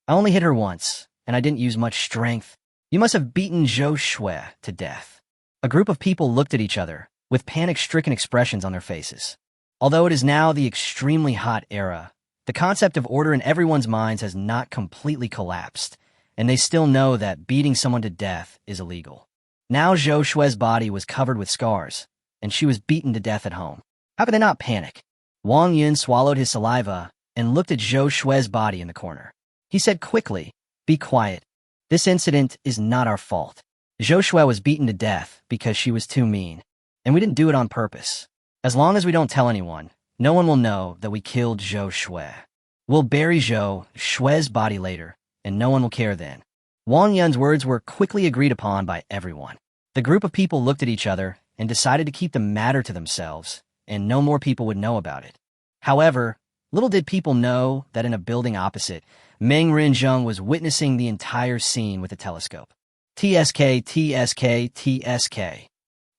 only hit her once, and I didn't use much strength. You must have beaten Zhou Shui to death. A group of people looked at each other, with panic-stricken expressions on their faces. Although it is now the extremely hot era, the concept of order in everyone's minds has not completely collapsed, and they still know that beating someone to death is illegal. Now Zhou Shui's body was covered with scars, and she was beaten to death at home. How could they not panic? Wang Yun swallowed his saliva and looked at Zhou Shui's body in the corner. He said quickly, "Be quiet. This incident is not our fault. Zhou Shui was beaten to death because she was too mean, and we didn't do it on purpose. As long as we don't tell anyone, no one will know that we killed Zhou Shui. We'll bury Zhou Shui's body later, and no one will care then." Wang Yun's words were quickly agreed upon by everyone. The group of people looked at each other and decided to keep the matter to themselves, and no more people would know about it. However, little did people know that in a building opposite, Meng Rinzheng was witnessing the entire scene with a telescope. TSK, TSK, TSK.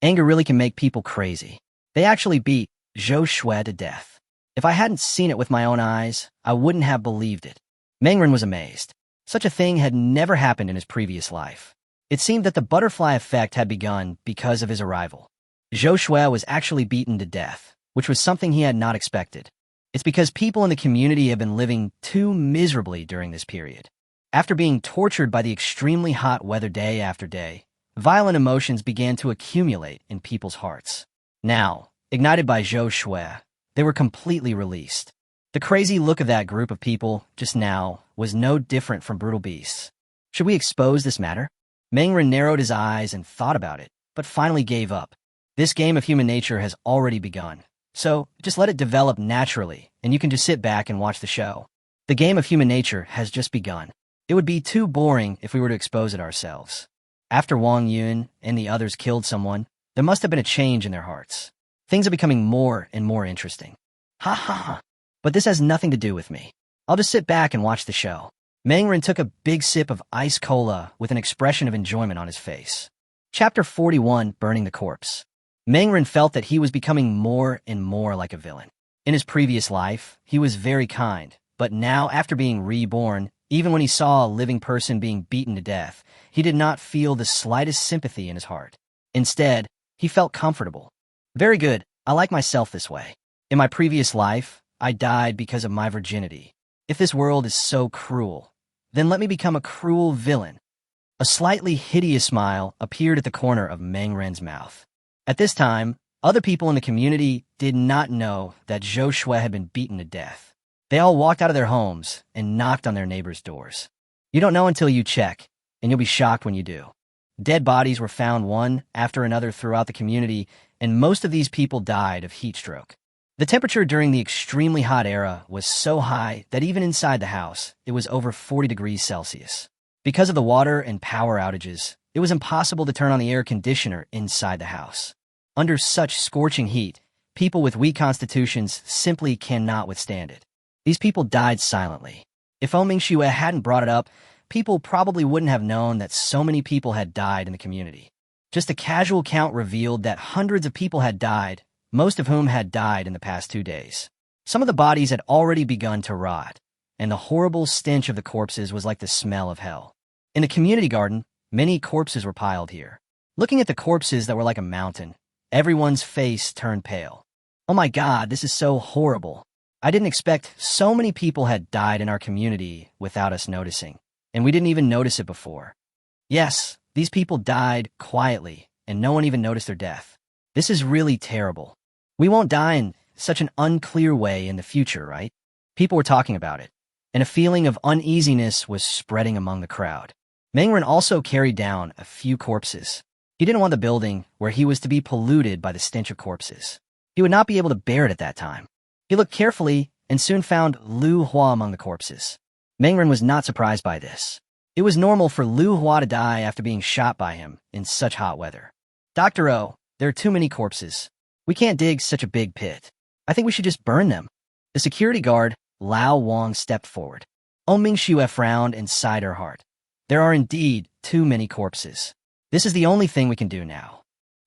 Anger really can make people crazy. They actually beat Zhou Shui to death. If I hadn't seen it with my own eyes, I wouldn't have believed it. Mengren was amazed. Such a thing had never happened in his previous life. It seemed that the butterfly effect had begun because of his arrival. Zhou Shui was actually beaten to death, which was something he had not expected. It's because people in the community have been living too miserably during this period. After being tortured by the extremely hot weather day after day, violent emotions began to accumulate in people's hearts. Now, ignited by Zhou Shui, they were completely released. The crazy look of that group of people just now was no different from brutal beasts. Should we expose this matter? Mangren narrowed his eyes and thought about it, but finally gave up. This game of human nature has already begun, so just let it develop naturally, and you can just sit back and watch the show. The game of human nature has just begun. It would be too boring if we were to expose it ourselves. After Wang Yun and the others killed someone, there must have been a change in their hearts. Things are becoming more and more interesting. Ha ha ha. But this has nothing to do with me. I'll just sit back and watch the show. Mangren took a big sip of ice cola with an expression of enjoyment on his face. Chapter 41, Burning the Corpse. Mangren felt that he was becoming more and more like a villain. In his previous life, he was very kind, but now, after being reborn, even when he saw a living person being beaten to death, he did not feel the slightest sympathy in his heart. Instead, he felt comfortable. Very good, I like myself this way. In my previous life, I died because of my virginity. If this world is so cruel, then let me become a cruel villain. A slightly hideous smile appeared at the corner of Mangren's mouth. At this time, other people in the community did not know that Zhou Shui had been beaten to death. They all walked out of their homes and knocked on their neighbors' doors. You don't know until you check, and you'll be shocked when you do. Dead bodies were found one after another throughout the community, and most of these people died of heat stroke. The temperature during the extremely hot era was so high that even inside the house, it was over 40 degrees Celsius. Because of the water and power outages, it was impossible to turn on the air conditioner inside the house. Under such scorching heat, people with weak constitutions simply cannot withstand it. These people died silently. If Mingxue hadn't brought it up, people probably wouldn't have known that so many people had died in the community. Just a casual count revealed that hundreds of people had died, most of whom had died in the past 2 days. Some of the bodies had already begun to rot, and the horrible stench of the corpses was like the smell of hell. In the community garden, many corpses were piled here. Looking at the corpses that were like a mountain, everyone's face turned pale. Oh my God, this is so horrible. I didn't expect so many people had died in our community without us noticing, and we didn't even notice it before. Yes, these people died quietly, and no one even noticed their death. This is really terrible. We won't die in such an unclear way in the future, right? People were talking about it, and a feeling of uneasiness was spreading among the crowd. Mangren also carried down a few corpses. He didn't want the building where he was to be polluted by the stench of corpses. He would not be able to bear it at that time. He looked carefully and soon found Lu Hua among the corpses. Mangren was not surprised by this. It was normal for Lu Hua to die after being shot by him in such hot weather. Dr. O, there are too many corpses. We can't dig such a big pit. I think we should just burn them. The security guard, Lao Wang, stepped forward. Mingxue frowned and sighed her heart. There are indeed too many corpses. This is the only thing we can do now.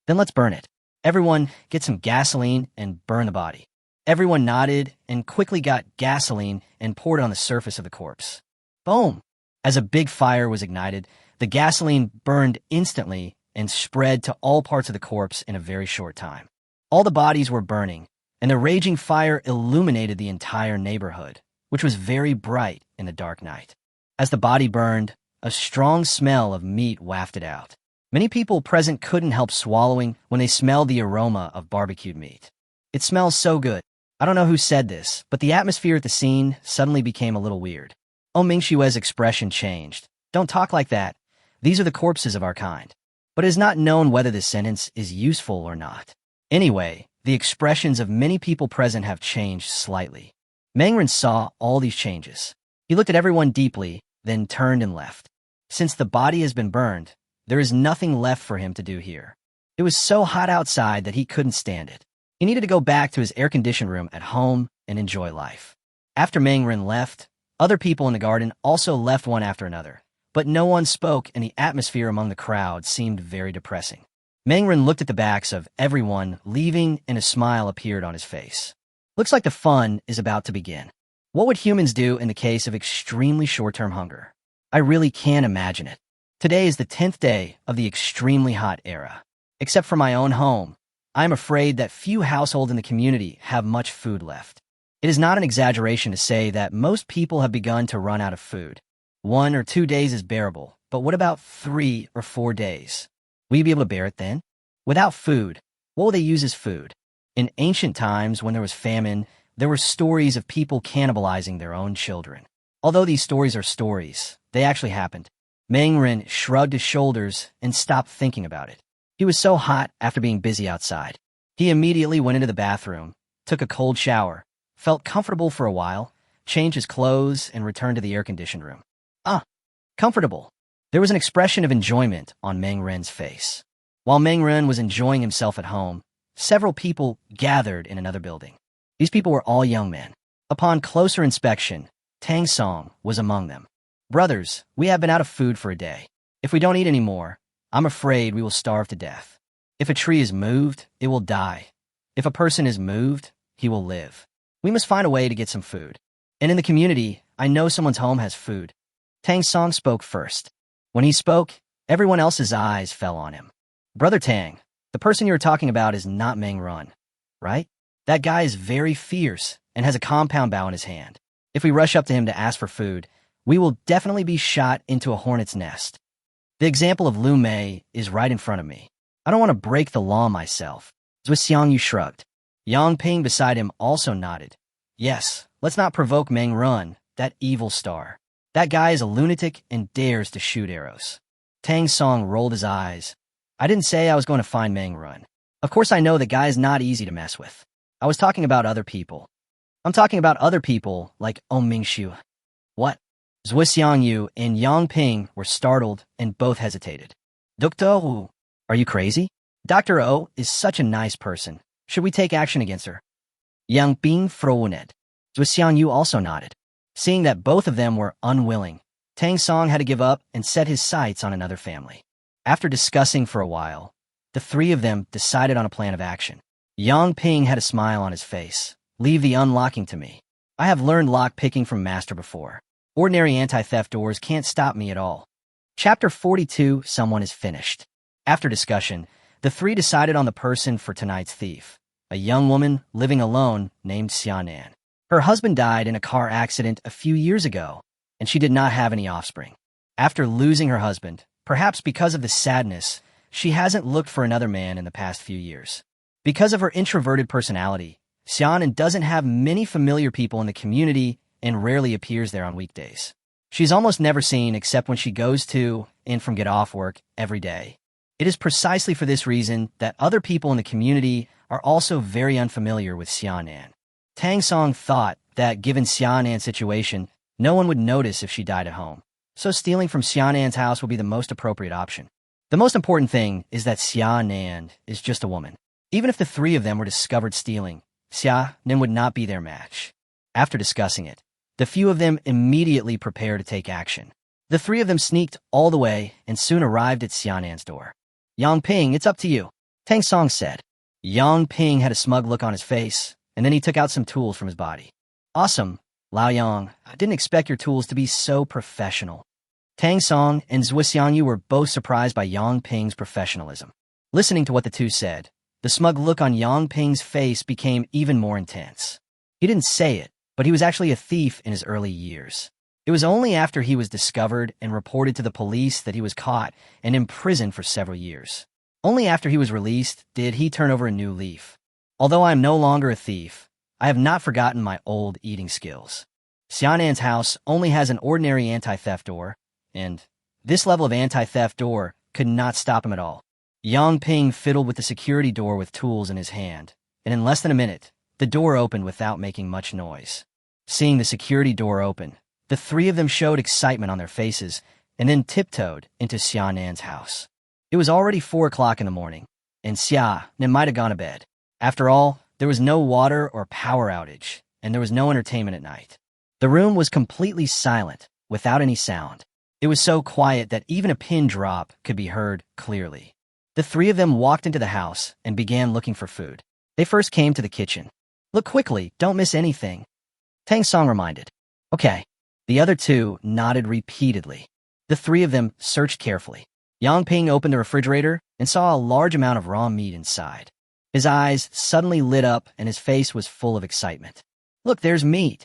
Then let's burn it. Everyone, get some gasoline and burn the body. Everyone nodded and quickly got gasoline and poured it on the surface of the corpse. Boom! As a big fire was ignited, the gasoline burned instantly and spread to all parts of the corpse in a very short time. All the bodies were burning, and the raging fire illuminated the entire neighborhood, which was very bright in the dark night. As the body burned, a strong smell of meat wafted out. Many people present couldn't help swallowing when they smelled the aroma of barbecued meat. It smells so good. I don't know who said this, but the atmosphere at the scene suddenly became a little weird. Mingxue's expression changed. Don't talk like that. These are the corpses of our kind. But it is not known whether this sentence is useful or not. Anyway, the expressions of many people present have changed slightly. Mangren saw all these changes. He looked at everyone deeply, then turned and left. Since the body has been burned, there is nothing left for him to do here. It was so hot outside that he couldn't stand it. He needed to go back to his air-conditioned room at home and enjoy life. After Mangren left, other people in the garden also left one after another, but no one spoke and the atmosphere among the crowd seemed very depressing. Mangren looked at the backs of everyone leaving and a smile appeared on his face. Looks like the fun is about to begin. What would humans do in the case of extremely short-term hunger? I really can't imagine it. Today is the 10th day of the extremely hot era. Except for my own home, I am afraid that few households in the community have much food left. It is not an exaggeration to say that most people have begun to run out of food. 1 or 2 days is bearable, but what about 3 or 4 days? Will you be able to bear it then? Without food, what will they use as food? In ancient times, when there was famine, there were stories of people cannibalizing their own children. Although these stories are stories, they actually happened. Mangren shrugged his shoulders and stopped thinking about it. He was so hot after being busy outside. He immediately went into the bathroom, took a cold shower, felt comfortable for a while, changed his clothes, and returned to the air-conditioned room. Comfortable. There was an expression of enjoyment on Mangren's face. While Mangren was enjoying himself at home, several people gathered in another building. These people were all young men. Upon closer inspection, Tang Song was among them. "Brothers, we have been out of food for a day. If we don't eat any more, I'm afraid we will starve to death. If a tree is moved, it will die. If a person is moved, he will live. We must find a way to get some food. And in the community, I know someone's home has food." Tang Song spoke first. When he spoke, everyone else's eyes fell on him. "Brother Tang, the person you're talking about is not Meng Run, right? That guy is very fierce and has a compound bow in his hand. If we rush up to him to ask for food, we will definitely be shot into a hornet's nest. The example of Lu Mei is right in front of me. I don't want to break the law myself." Zui Xiangyu shrugged. Yang Ping beside him also nodded. "Yes, let's not provoke Meng Run, that evil star. That guy is a lunatic and dares to shoot arrows." Tang Song rolled his eyes. "I didn't say I was going to find Meng Run. Of course I know the guy is not easy to mess with. I was talking about other people. I'm talking about other people like Ong Mingxiu." "What?" Zui Xiangyu and Yang Ping were startled and both hesitated. "Dr. Wu, are you crazy? Dr. O is such a nice person. Should we take action against her?" Yang Ping frowned. Zui Xiangyu also nodded. Seeing that both of them were unwilling, Tang Song had to give up and set his sights on another family. After discussing for a while, the three of them decided on a plan of action. Yang Ping had a smile on his face. "Leave the unlocking to me. I have learned lock-picking from Master before. Ordinary anti-theft doors can't stop me at all." Chapter 42, Someone is Finished. After discussion, the three decided on the person for tonight's thief, a young woman living alone named Xianan. Her husband died in a car accident a few years ago, and she did not have any offspring. After losing her husband, perhaps because of the sadness, she hasn't looked for another man in the past few years. Because of her introverted personality, Xianan doesn't have many familiar people in the community and rarely appears there on weekdays. She's almost never seen except when she goes to and from get off work every day. It is precisely for this reason that other people in the community are also very unfamiliar with Xianan. Tang Song thought that given Xianan's situation, no one would notice if she died at home, so stealing from Xianan's house would be the most appropriate option. The most important thing is that Xianan is just a woman. Even if the three of them were discovered stealing, Xianan would not be their match. After discussing it, the few of them immediately prepared to take action. The three of them sneaked all the way and soon arrived at Xianan's door. "Yang Ping, it's up to you," Tang Song said. Yang Ping had a smug look on his face, and then he took out some tools from his body. "Awesome, Lao Yang. I didn't expect your tools to be so professional." Tang Song and Zui Xiangyu were both surprised by Yang Ping's professionalism. Listening to what the two said, the smug look on Yang Ping's face became even more intense. He didn't say it, but he was actually a thief in his early years. It was only after he was discovered and reported to the police that he was caught and imprisoned for several years. Only after he was released did he turn over a new leaf. "Although I am no longer a thief, I have not forgotten my old eating skills. Xianan's house only has an ordinary anti-theft door, and this level of anti-theft door could not stop him at all." Yang Ping fiddled with the security door with tools in his hand, and in less than a minute, the door opened without making much noise. Seeing the security door open, the three of them showed excitement on their faces and then tiptoed into Xianan's house. It was already 4 o'clock in the morning, and Xianan might have gone to bed. After all, there was no water or power outage, and there was no entertainment at night. The room was completely silent, without any sound. It was so quiet that even a pin drop could be heard clearly. The three of them walked into the house and began looking for food. They first came to the kitchen. "Look quickly, don't miss anything," Tang Song reminded. "Okay." The other two nodded repeatedly. The three of them searched carefully. Yang Ping opened the refrigerator and saw a large amount of raw meat inside. His eyes suddenly lit up and his face was full of excitement. Look, there's meat.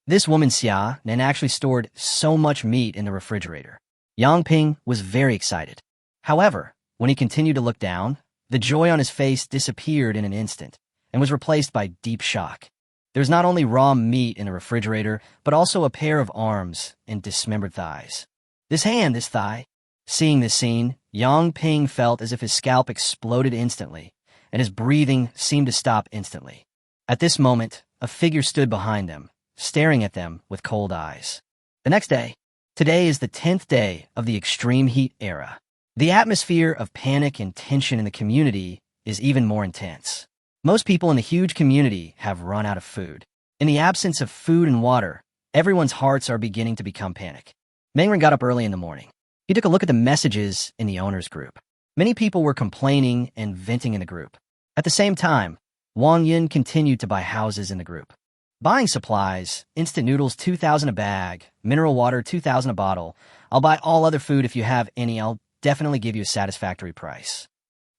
This woman Xia Nan actually stored so much meat in the refrigerator. Yang Ping was very excited. However, when he continued to look down, the joy on his face disappeared in an instant and was replaced by deep shock. There's not only raw meat in the refrigerator, but also a pair of arms and dismembered thighs. This hand, this thigh. Seeing this scene, Yang Ping felt as if his scalp exploded instantly, and his breathing seemed to stop instantly. At this moment, a figure stood behind them, staring at them with cold eyes. The next day. Today is the 10th day of the extreme heat era. The atmosphere of panic and tension in the community is even more intense. Most people in the huge community have run out of food. In the absence of food and water, everyone's hearts are beginning to become panic. Mengren got up early in the morning. He took a look at the messages in the owners group. Many people were complaining and venting in the group. At the same time, Wang Yin continued to buy houses in the group. Buying supplies, instant noodles 2,000 a bag, mineral water 2,000 a bottle. I'll buy all other food if you have any. I'll definitely give you a satisfactory price.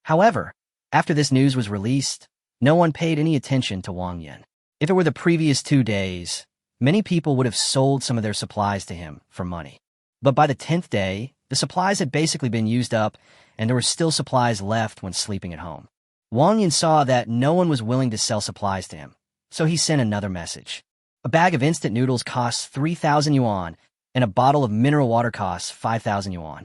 However, after this news was released, no one paid any attention to Wang Yin. If it were the previous 2 days, many people would have sold some of their supplies to him for money. But by the 10th day, the supplies had basically been used up, and there were still supplies left when sleeping at home. Wang Yin saw that no one was willing to sell supplies to him, so he sent another message. A bag of instant noodles costs 3,000 yuan, and a bottle of mineral water costs 5,000 yuan.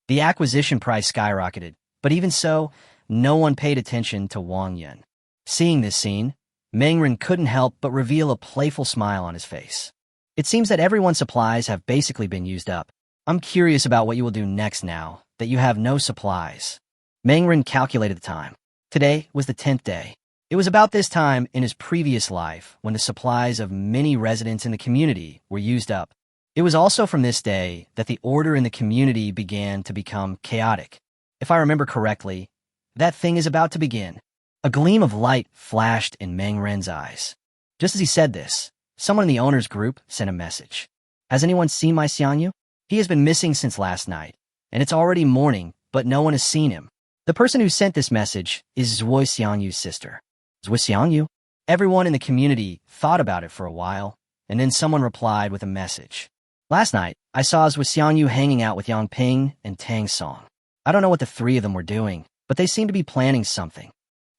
The acquisition price skyrocketed, but even so, no one paid attention to Wang Yin. Seeing this scene, Mengren couldn't help but reveal a playful smile on his face. It seems that everyone's supplies have basically been used up. I'm curious about what you will do next now that you have no supplies. Mengren calculated the time. Today was the 10th day. It was about this time in his previous life when the supplies of many residents in the community were used up. It was also from this day that the order in the community began to become chaotic. If I remember correctly, that thing is about to begin. A gleam of light flashed in Mengren's eyes. Just as he said this, someone in the owner's group sent a message. Has anyone seen my Xiangyu? He has been missing since last night, and it's already morning, but no one has seen him. The person who sent this message is Zhuo Xiangyu's sister. Zhuo Xiangyu? Everyone in the community thought about it for a while, and then someone replied with a message. Last night, I saw Zhuo Xiangyu hanging out with Yang Ping and Tang Song. I don't know what the three of them were doing, but they seemed to be planning something.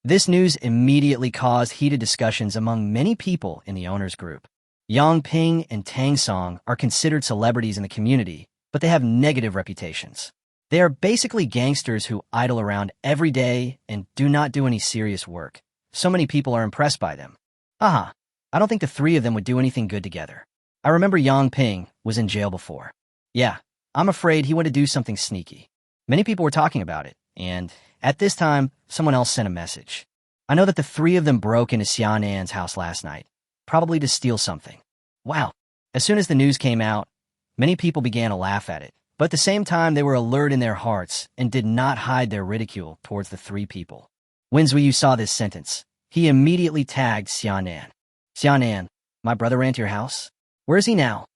This news immediately caused heated discussions among many people in the owners group. Yang Ping and Tang Song are considered celebrities in the community, but they have negative reputations. They are basically gangsters who idle around every day and do not do any serious work. So many people are impressed by them. I don't think the three of them would do anything good together. I remember Yang Ping was in jail before. Yeah, I'm afraid he wanted to do something sneaky. Many people were talking about it, and at this time, someone else sent a message. I know that the three of them broke into Xianan's house last night, probably to steal something. Wow. As soon as the news came out, many people began to laugh at it, but at the same time they were alert in their hearts and did not hide their ridicule towards the three people. When Zhuyu saw this sentence, he immediately tagged Xianan. Xianan, my brother ran to your house? Where is he now?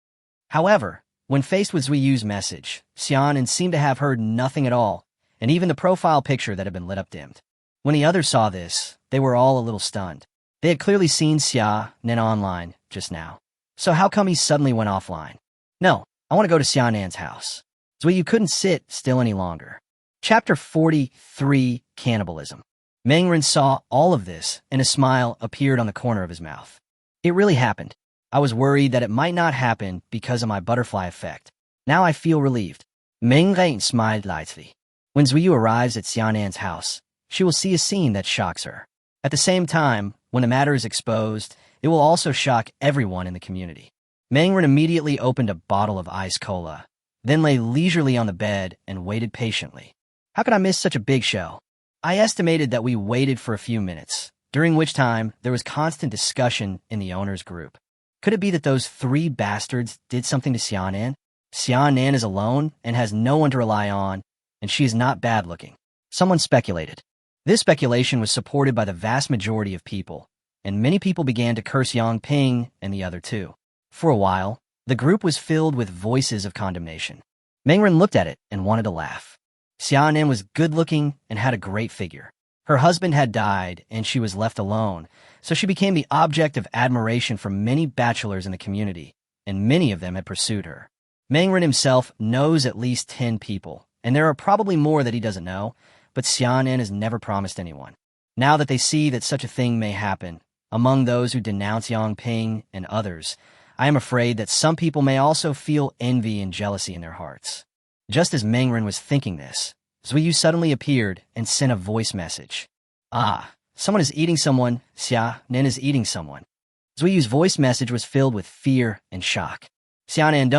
However, when faced with Zhuyu's message, Xianan seemed to have heard nothing at all, and even the profile picture that had been lit up dimmed. When the others saw this, they were all a little stunned. They had clearly seen Xianan online just now. So how come he suddenly went offline? No, I want to go to Xianan's house. Zhuyu couldn't sit still any longer. Chapter 43, Cannibalism. Mengren saw all of this, and a smile appeared on the corner of his mouth. It really happened. I was worried that it might not happen because of my butterfly effect. Now I feel relieved. Mengren smiled lightly. When Zhuyu arrives at Xianan's house, she will see a scene that shocks her. At the same time, when the matter is exposed, it will also shock everyone in the community. Mengren immediately opened a bottle of ice cola, then lay leisurely on the bed and waited patiently. How could I miss such a big show? I estimated that we waited for a few minutes, during which time there was constant discussion in the owners group. Could it be that those three bastards did something to Xianan? Xianan is alone and has no one to rely on, and she is not bad-looking. Someone speculated. This speculation was supported by the vast majority of people, and many people began to curse Yang Ping and the other two. For a while, the group was filled with voices of condemnation. Mengren looked at it and wanted to laugh. Xianan was good-looking and had a great figure. Her husband had died, and she was left alone, so she became the object of admiration from many bachelors in the community, and many of them had pursued her. Mangren himself knows at least 10 people, and there are probably more that he doesn't know, but Xianen has never promised anyone. Now that they see that such a thing may happen, among those who denounce Yang Ping and others, I am afraid that some people may also feel envy and jealousy in their hearts. Just as Mangren was thinking this, Zuiyu suddenly appeared and sent a voice message. Ah, someone is eating someone. Xianen is eating someone. Zuiyu's voice message was filled with fear and shock. Xianen,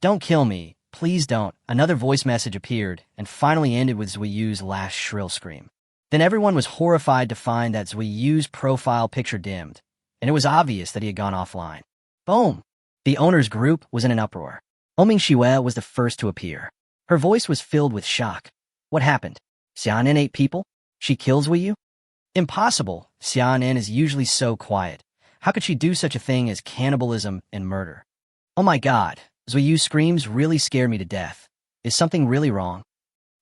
don't kill me. Please don't. Another voice message appeared and finally ended with Zuiyu's last shrill scream. Then everyone was horrified to find that Zuiyu's profile picture dimmed, and it was obvious that he had gone offline. Boom! The owner's group was in an uproar. Oming Shiwe was the first to appear. Her voice was filled with shock. What happened? Xianen ate people? She kills Zuiyu? Impossible. Xianen is usually so quiet. How could she do such a thing as cannibalism and murder? Oh my god, Zuiyu's screams really scared me to death. Is something really wrong?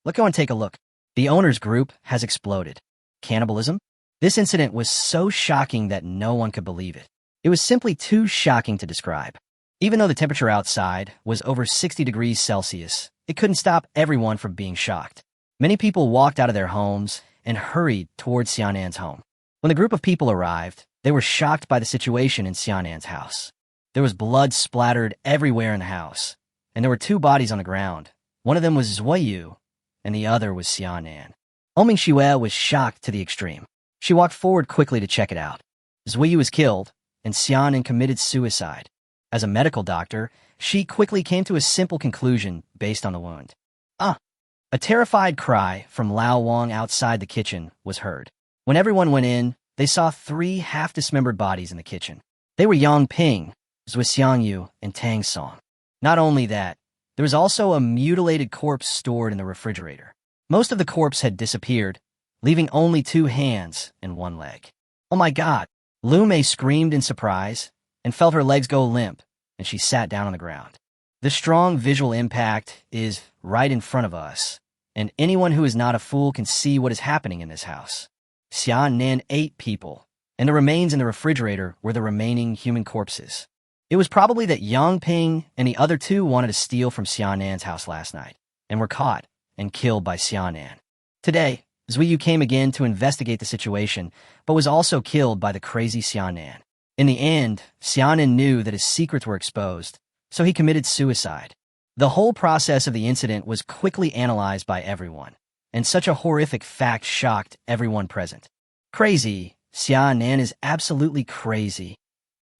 Let's go and take a look. The owner's group has exploded. Cannibalism? This incident was so shocking that no one could believe it. It was simply too shocking to describe. Even though the temperature outside was over 60 degrees Celsius, it couldn't stop everyone from being shocked. Many people walked out of their homes and hurried towards Xianan's home. When the group of people arrived, they were shocked by the situation in Xianan's house. There was blood splattered everywhere in the house, and there were 2 bodies on the ground. One of them was Zuiyu, and the other was Xianan. Oming Shiwe was shocked to the extreme. She walked forward quickly to check it out. Zuiyu was killed, and Xianan committed suicide. As a medical doctor, she quickly came to a simple conclusion based on the wound. A terrified cry from Lao Wang outside the kitchen was heard. When everyone went in, they saw 3 half-dismembered bodies in the kitchen. They were Yang Ping, Zui Xiangyu, and Tang Song. Not only that, there was also a mutilated corpse stored in the refrigerator. Most of the corpse had disappeared, leaving only 2 hands and 1 leg. Oh my god! Lu Mei screamed in surprise and felt her legs go limp, and she sat down on the ground. The strong visual impact is right in front of us, and anyone who is not a fool can see what is happening in this house. Xianan ate people, and the remains in the refrigerator were the remaining human corpses. It was probably that Yang Ping and the other 2 wanted to steal from Xianan's house last night, and were caught and killed by Xianan. Today, Zuiyu came again to investigate the situation, but was also killed by the crazy Xianan. In the end, Xianan knew that his secrets were exposed, so he committed suicide. The whole process of the incident was quickly analyzed by everyone, and such a horrific fact shocked everyone present. Crazy. Xianan is absolutely crazy.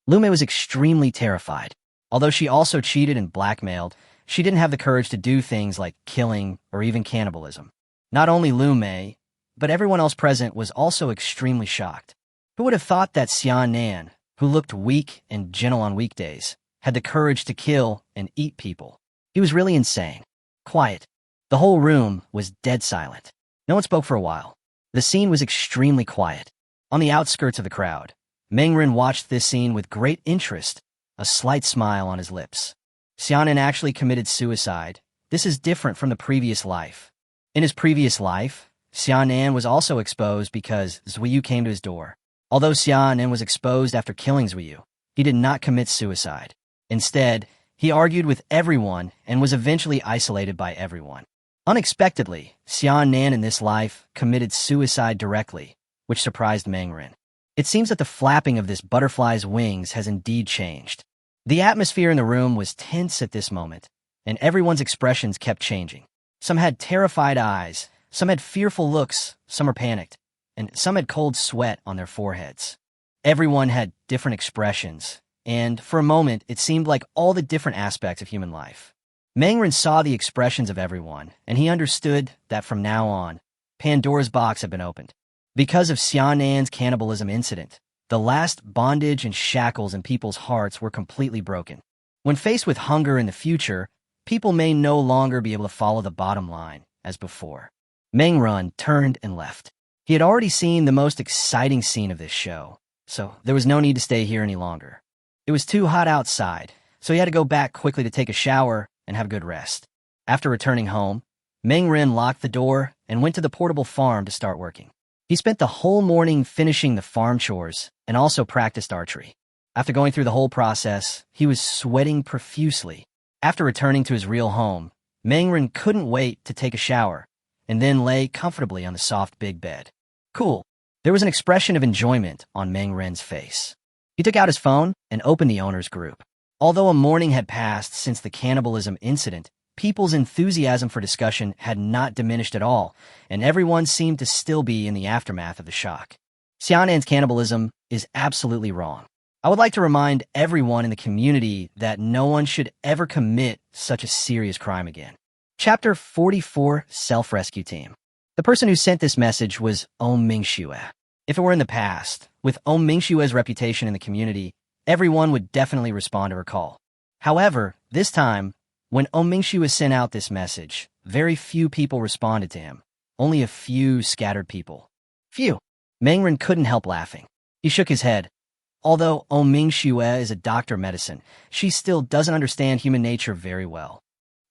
Lu Mei was extremely terrified. Although she also cheated and blackmailed, she didn't have the courage to do things like killing or even cannibalism. Not only Lu Mei, but everyone else present was also extremely shocked. Who would have thought that Xianan, who looked weak and gentle on weekdays, had the courage to kill and eat people? He was really insane. Quiet. The whole room was dead silent. No one spoke for a while. The scene was extremely quiet. On the outskirts of the crowd, Mengren watched this scene with great interest, a slight smile on his lips. Xianan actually committed suicide. This is different from the previous life. In his previous life, Xianan was also exposed because Zuiyu came to his door. Although Xianan was exposed after killing Zuiyu, he did not commit suicide. Instead, he argued with everyone and was eventually isolated by everyone. Unexpectedly, Xianan in this life committed suicide directly, which surprised Mengren. It seems that the flapping of this butterfly's wings has indeed changed. The atmosphere in the room was tense at this moment, and everyone's expressions kept changing. Some had terrified eyes, some had fearful looks, some were panicked, and some had cold sweat on their foreheads. Everyone had different expressions, and for a moment it seemed like all the different aspects of human life. Mengren saw the expressions of everyone, and he understood that from now on, Pandora's box had been opened. Because of Xianan's cannibalism incident, the last bondage and shackles in people's hearts were completely broken. When faced with hunger in the future, people may no longer be able to follow the bottom line as before. Mengren turned and left. He had already seen the most exciting scene of this show, so there was no need to stay here any longer. It was too hot outside, so he had to go back quickly to take a shower and have a good rest. After returning home, Mengren locked the door and went to the portable farm to start working. He spent the whole morning finishing the farm chores and also practiced archery. After going through the whole process, he was sweating profusely. After returning to his real home, Mangren couldn't wait to take a shower and then lay comfortably on the soft big bed. Cool. There was an expression of enjoyment on Mangren's face. He took out his phone and opened the owners group. Although a morning had passed since the cannibalism incident, people's enthusiasm for discussion had not diminished at all, and everyone seemed to still be in the aftermath of the shock. Xianan's cannibalism is absolutely wrong. I would like to remind everyone in the community that no one should ever commit such a serious crime again. Chapter 44, Self-Rescue Team. The person who sent this message was Mingxue. If it were in the past, with Mingxue's reputation in the community, everyone would definitely respond to her call. However, this time, when Mingxue sent out this message, very few people responded to him. Only a few scattered people. Phew. Mangren couldn't help laughing. He shook his head. Although Mingxue is a doctor of medicine, she still doesn't understand human nature very well.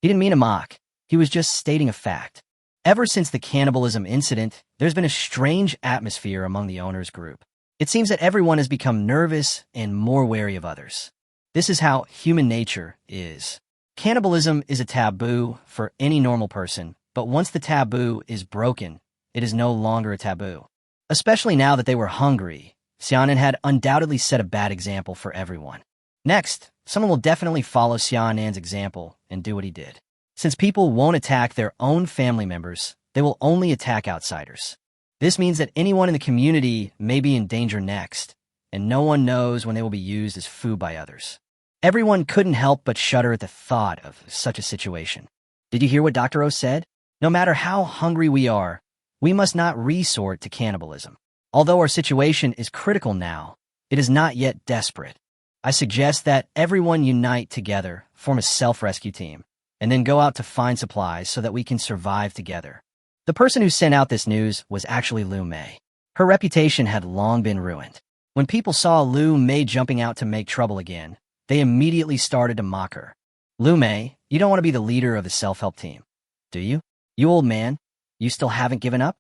He didn't mean to mock. He was just stating a fact. Ever since the cannibalism incident, there's been a strange atmosphere among the owners group. It seems that everyone has become nervous and more wary of others. This is how human nature is. Cannibalism is a taboo for any normal person, but once the taboo is broken, it is no longer a taboo. Especially now that they were hungry, Xianan had undoubtedly set a bad example for everyone. Next, someone will definitely follow Xianan's example and do what he did. Since people won't attack their own family members, they will only attack outsiders. This means that anyone in the community may be in danger next, and no one knows when they will be used as food by others. Everyone couldn't help but shudder at the thought of such a situation. Did you hear what Dr. O said? No matter how hungry we are, we must not resort to cannibalism. Although our situation is critical now, it is not yet desperate. I suggest that everyone unite together, form a self-rescue team, and then go out to find supplies so that we can survive together. The person who sent out this news was actually Lu Mei. Her reputation had long been ruined. When people saw Lu Mei jumping out to make trouble again, they immediately started to mock her. Lu Mei, you don't want to be the leader of the self-help team, do you? You old man, you still haven't given up?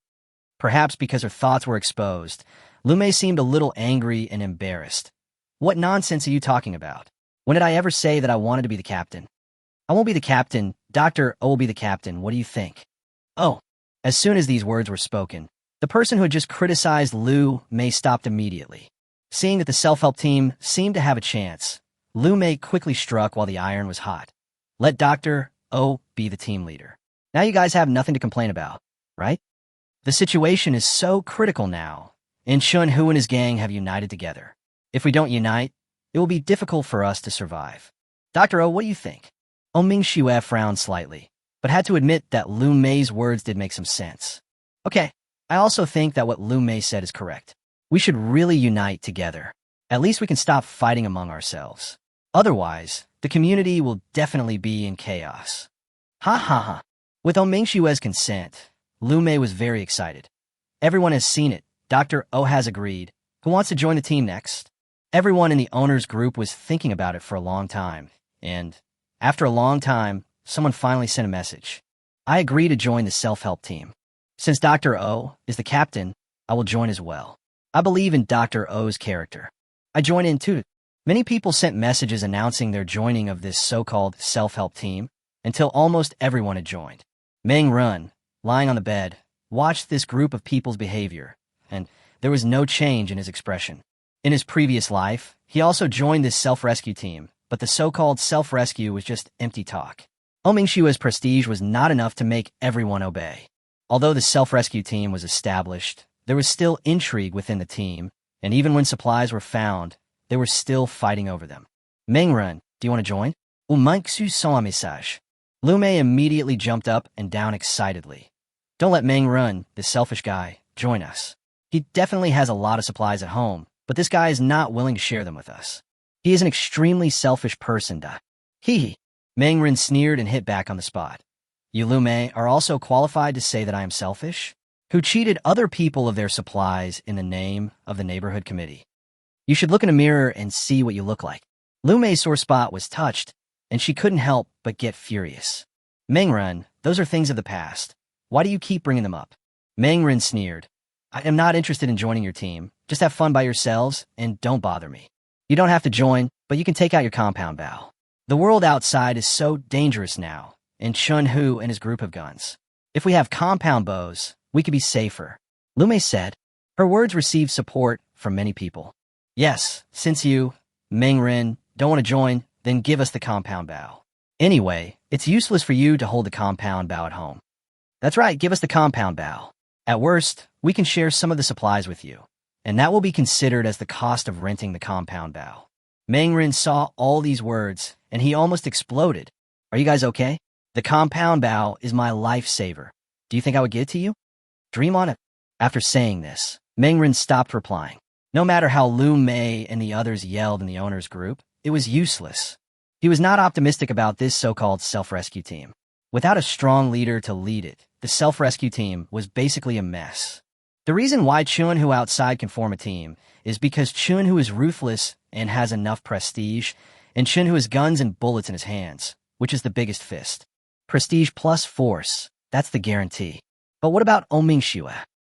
Perhaps because her thoughts were exposed, Lu Mei seemed a little angry and embarrassed. What nonsense are you talking about? When did I ever say that I wanted to be the captain? I won't be the captain. Dr. O will be the captain. What do you think? Oh. As soon as these words were spoken, the person who had just criticized Lu Mei stopped immediately. Seeing that the self-help team seemed to have a chance, Lu Mei quickly struck while the iron was hot. Let Dr. O be the team leader. Now you guys have nothing to complain about, right? The situation is so critical now, and Shun Hu and his gang have united together. If we don't unite, it will be difficult for us to survive. Dr. O, what do you think? Mingxue frowned slightly, but had to admit that Lu Mei's words did make some sense. Okay, I also think that what Lu Mei said is correct. We should really unite together. At least we can stop fighting among ourselves. Otherwise, the community will definitely be in chaos. Ha ha ha. With Mingxue's consent, Lu Mei was very excited. Everyone has seen it. Dr. O has agreed. Who wants to join the team next? Everyone in the owners group was thinking about it for a long time, and after a long time, someone finally sent a message. I agree to join the self-help team. Since Dr. O is the captain, I will join as well. I believe in Dr. O's character. I join in too. Many people sent messages announcing their joining of this so-called self-help team until almost everyone had joined. Meng Run, lying on the bed, watched this group of people's behavior, and there was no change in his expression. In his previous life, he also joined this self-rescue team, but the so-called self-rescue was just empty talk. Mingxue's prestige was not enough to make everyone obey. Although the self-rescue team was established, there was still intrigue within the team, and even when supplies were found, they were still fighting over them. Mengrun, do you want to join? Mingxu saw a message. Lu Mei immediately jumped up and down excitedly. Don't let Mengrun, this selfish guy, join us. He definitely has a lot of supplies at home, but this guy is not willing to share them with us. He is an extremely selfish person, da. Hee. Mengren sneered and hit back on the spot. You, Lu Mei, are also qualified to say that I am selfish? Who cheated other people of their supplies in the name of the neighborhood committee? You should look in a mirror and see what you look like. Lu Mei's sore spot was touched, and she couldn't help but get furious. Mengren, those are things of the past. Why do you keep bringing them up? Mengren sneered. I am not interested in joining your team. Just have fun by yourselves and don't bother me. You don't have to join, but you can take out your compound bow. The world outside is so dangerous now, and Chun-Hu and his group have guns. If we have compound bows, we could be safer. Lume said. Her words received support from many people. Yes, since you, Mengren, don't want to join, then give us the compound bow. Anyway, it's useless for you to hold the compound bow at home. That's right, give us the compound bow. At worst, we can share some of the supplies with you, and that will be considered as the cost of renting the compound bow. Mengren saw all these words, and he almost exploded. Are you guys okay? The compound bow is my lifesaver. Do you think I would give it to you? Dream on it. After saying this, Mengren stopped replying. No matter how Lu Mei and the others yelled in the owner's group, it was useless. He was not optimistic about this so-called self-rescue team. Without a strong leader to lead it, the self-rescue team was basically a mess. The reason why Chun-Hu outside can form a team is because Chun-Hu is ruthless and has enough prestige, and Chun-Hu has guns and bullets in his hands, which is the biggest fist. Prestige plus force, that's the guarantee. But what about Oming-Shue?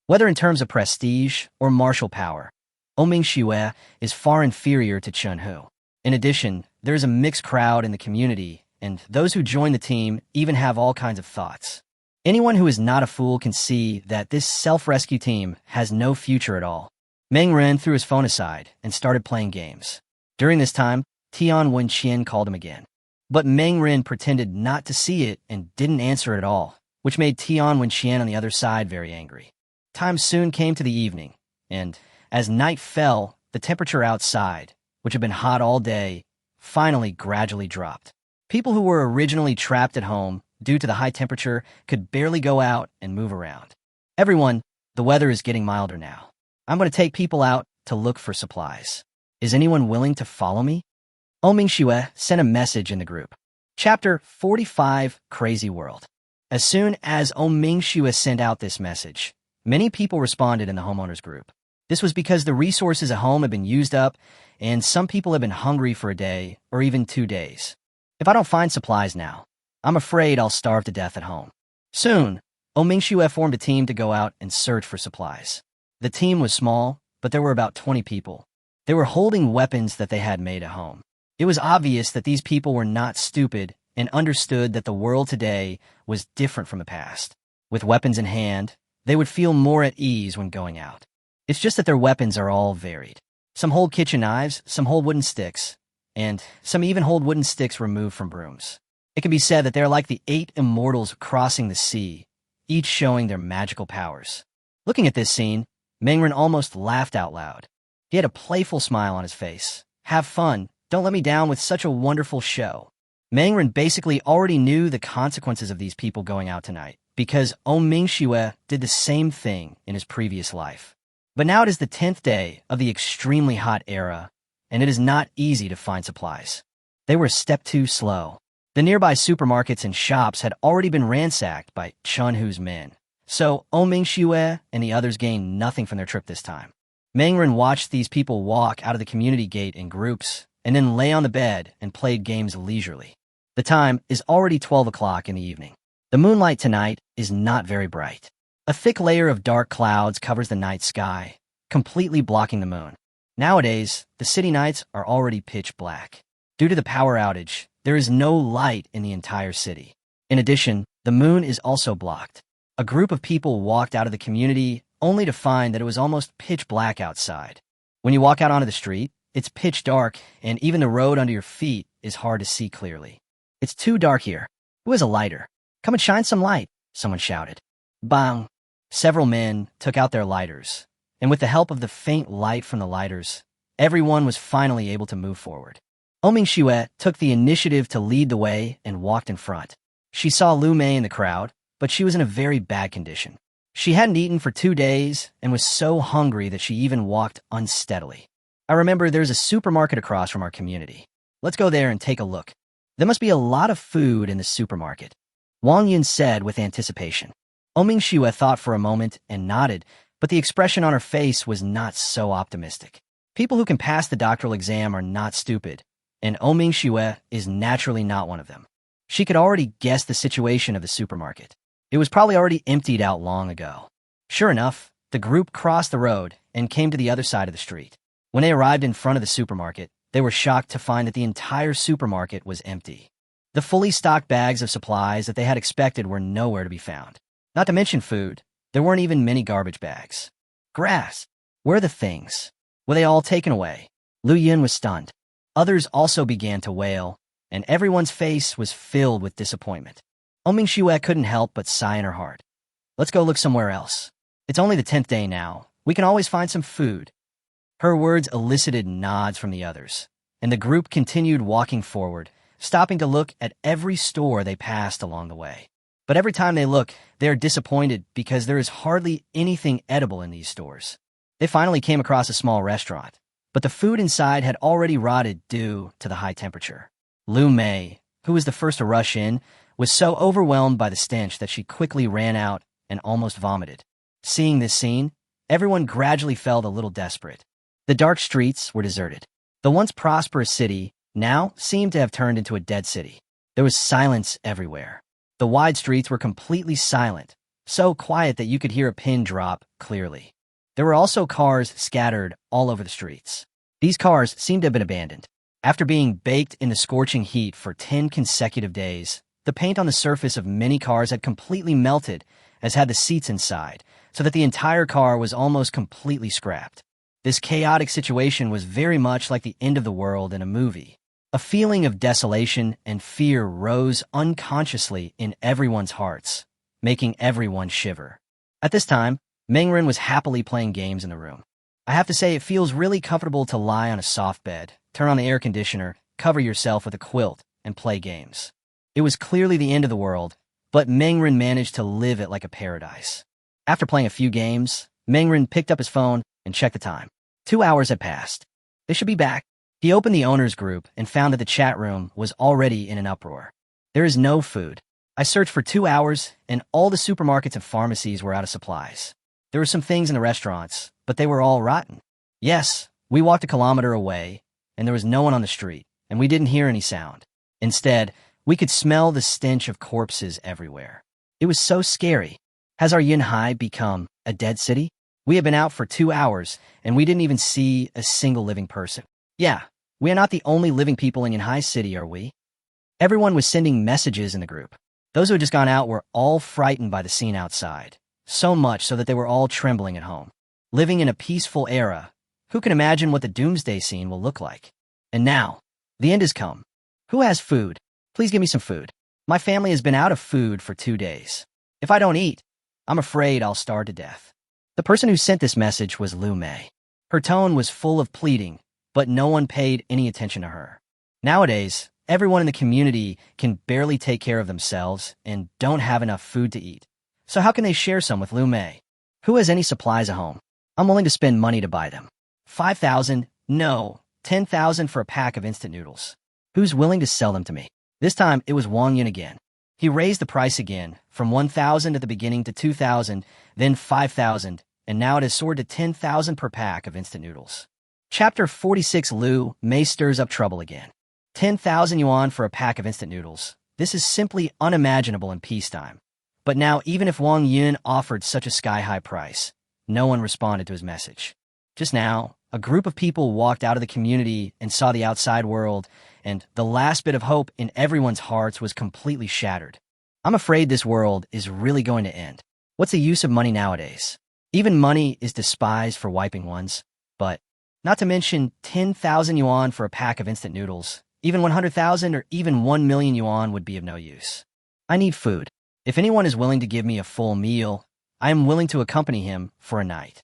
Whether in terms of prestige or martial power, Oming-Shue is far inferior to Chun-Hu. In addition, there is a mixed crowd in the community, and those who join the team even have all kinds of thoughts. Anyone who is not a fool can see that this self-rescue team has no future at all. Meng Ren threw his phone aside and started playing games. During this time, Tian Wenqian called him again. But Meng Ren pretended not to see it and didn't answer it at all, which made Tian Wenqian on the other side very angry. Time soon came to the evening, and as night fell, the temperature outside, which had been hot all day, finally gradually dropped. People who were originally trapped at home due to the high temperature could barely go out and move around. Everyone, the weather is getting milder now. I'm going to take people out to look for supplies. Is anyone willing to follow me? Oming-Shue sent a message in the group. Chapter 45, Crazy World. As soon as Oming-Shue sent out this message, many people responded in the homeowners group. This was because the resources at home had been used up, and some people have been hungry for a day or even 2 days. If I don't find supplies now, I'm afraid I'll starve to death at home. Soon, Oming-Shue formed a team to go out and search for supplies. The team was small, but there were about 20 people. They were holding weapons that they had made at home. It was obvious that these people were not stupid and understood that the world today was different from the past. With weapons in hand, they would feel more at ease when going out. It's just that their weapons are all varied. Some hold kitchen knives, some hold wooden sticks, and some even hold wooden sticks removed from brooms. It can be said that they're like the 8 immortals crossing the sea, each showing their magical powers. Looking at this scene, Mengren almost laughed out loud. He had a playful smile on his face. Have fun. Don't let me down with such a wonderful show. Mengren basically already knew the consequences of these people going out tonight, because Oming-Shue did the same thing in his previous life. But now it is the 10th day of the extremely hot era, and it is not easy to find supplies. They were a step too slow. The nearby supermarkets and shops had already been ransacked by Chun-Hu's men, so Oming-Shue and the others gained nothing from their trip this time. Mengren watched these people walk out of the community gate in groups, and then lay on the bed and played games leisurely. The time is already 12 o'clock in the evening. The moonlight tonight is not very bright. A thick layer of dark clouds covers the night sky, completely blocking the moon. Nowadays, the city nights are already pitch black. Due to the power outage, there is no light in the entire city. In addition, the moon is also blocked. A group of people walked out of the community only to find that it was almost pitch black outside. When you walk out onto the street, it's pitch dark, and even the road under your feet is hard to see clearly. It's too dark here. Who has a lighter? Come and shine some light, someone shouted. Bang! Several men took out their lighters, and with the help of the faint light from the lighters, everyone was finally able to move forward. Oming-Shue took the initiative to lead the way and walked in front. She saw Lu Mei in the crowd, but she was in a very bad condition. She hadn't eaten for 2 days and was so hungry that she even walked unsteadily. I remember there's a supermarket across from our community. Let's go there and take a look. There must be a lot of food in the supermarket, Wang Yun said with anticipation. Oming-Shue thought for a moment and nodded, but the expression on her face was not so optimistic. People who can pass the doctoral exam are not stupid, and Oming-Shue is naturally not one of them. She could already guess the situation of the supermarket. It was probably already emptied out long ago. Sure enough, The group crossed the road and came to the other side of the street. When they arrived in front of the supermarket, they were shocked to find that the entire supermarket was empty. The fully stocked bags of supplies that they had expected were nowhere to be found. Not to mention food, there weren't even many garbage bags. Grass. Where are the things? Were they all taken away? Lu Yun was stunned. Others also began to wail, and everyone's face was filled with disappointment. Ming Shue couldn't help but sigh in her heart. Let's go look somewhere else. It's only the 10th day now. We can always find some food. Her words elicited nods from the others, and the group continued walking forward, stopping to look at every store they passed along the way. But every time they look, they are disappointed because there is hardly anything edible in these stores. They finally came across a small restaurant, but the food inside had already rotted due to the high temperature. Lu Mei, who was the first to rush in, was so overwhelmed by the stench that she quickly ran out and almost vomited. Seeing this scene, everyone gradually felt a little desperate. The dark streets were deserted. The once prosperous city now seemed to have turned into a dead city. There was silence everywhere. The wide streets were completely silent, so quiet that you could hear a pin drop clearly. There were also cars scattered all over the streets. These cars seemed to have been abandoned. After being baked in the scorching heat for 10 consecutive days, the paint on the surface of many cars had completely melted, as had the seats inside, so that the entire car was almost completely scrapped. This chaotic situation was very much like the end of the world in a movie. A feeling of desolation and fear rose unconsciously in everyone's hearts, making everyone shiver. At this time, Mengren was happily playing games in the room. I have to say it feels really comfortable to lie on a soft bed, turn on the air conditioner, cover yourself with a quilt, and play games. It was clearly the end of the world, but Mengren managed to live it like a paradise. After playing a few games, Mengren picked up his phone and checked the time. 2 hours had passed. They should be back. He opened the owners group and found that the chat room was already in an uproar. There is no food. I searched for 2 hours, and all the supermarkets and pharmacies were out of supplies. There were some things in the restaurants, but they were all rotten. Yes, we walked a kilometer away, and there was no one on the street, and we didn't hear any sound. Instead, we could smell the stench of corpses everywhere. It was so scary. Has our Yunhai become a dead city? We have been out for 2 hours, and we didn't even see a single living person. Yeah, we are not the only living people in Yunhai City, are we? Everyone was sending messages in the group. Those who had just gone out were all frightened by the scene outside, so much so that they were all trembling at home. Living in a peaceful era, who can imagine what the Doomsday scene will look like? And now, the end has come. Who has food? Please give me some food. My family has been out of food for 2 days. If I don't eat, I'm afraid I'll starve to death. The person who sent this message was Lu Mei. Her tone was full of pleading, but no one paid any attention to her. Nowadays, everyone in the community can barely take care of themselves and don't have enough food to eat. So how can they share some with Lu Mei? Who has any supplies at home? I'm willing to spend money to buy them. 5,000? No, 10,000 for a pack of instant noodles. Who's willing to sell them to me? This time, it was Wang Yun again. He raised the price again, from 1,000 at the beginning to 2,000, then 5,000, and now it has soared to 10,000 per pack of instant noodles. Chapter 46. Lu Mei stirs up trouble again. 10,000 yuan for a pack of instant noodles. This is simply unimaginable in peacetime. But now, even if Wang Yun offered such a sky-high price, no one responded to his message. Just now, a group of people walked out of the community and saw the outside world, and the last bit of hope in everyone's hearts was completely shattered. I'm afraid this world is really going to end. What's the use of money nowadays? Even money is despised for wiping ones, but not to mention 10,000 yuan for a pack of instant noodles. Even 100,000 or even 1 million yuan would be of no use. I need food. If anyone is willing to give me a full meal, I am willing to accompany him for a night.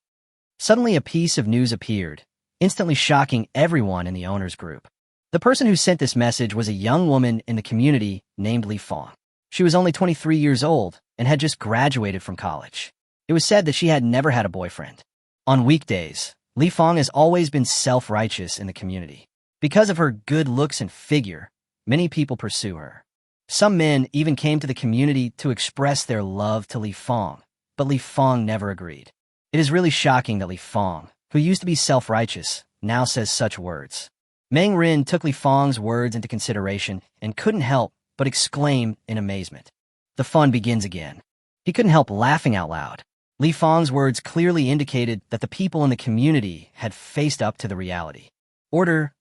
Suddenly a piece of news appeared, instantly shocking everyone in the owners group. The person who sent this message was a young woman in the community named Li Fong. She was only 23 years old and had just graduated from college. It was said that she had never had a boyfriend. On weekdays, Li Fong has always been self-righteous in the community. Because of her good looks and figure, many people pursue her. Some men even came to the community to express their love to Li Fong, but Li Fong never agreed. It is really shocking that Li Fong, who used to be self-righteous, now says such words. Meng Rin took Li Fong's words into consideration and couldn't help but exclaim in amazement. The fun begins again. He couldn't help laughing out loud. Li Fang's words clearly indicated that the people in the community had faced up to the reality. Order,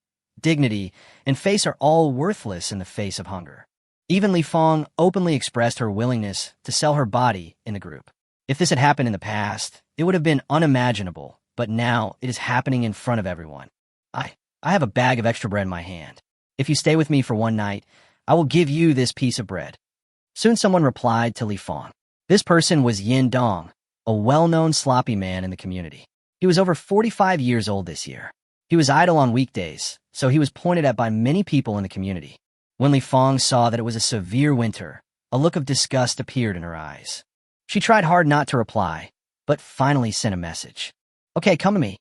dignity, and face are all worthless in the face of hunger. Even Li Fang openly expressed her willingness to sell her body in the group. If this had happened in the past, it would have been unimaginable, but now it is happening in front of everyone. I have a bag of extra bread in my hand. If you stay with me for one night, I will give you this piece of bread. Soon someone replied to Li Fang. This person was Yin Dong, a well-known sloppy man in the community. He was over 45 years old this year. He was idle on weekdays, so he was pointed at by many people in the community. When Li Fang saw that it was a severe winter, a look of disgust appeared in her eyes. She tried hard not to reply, but finally sent a message. Okay, come to me.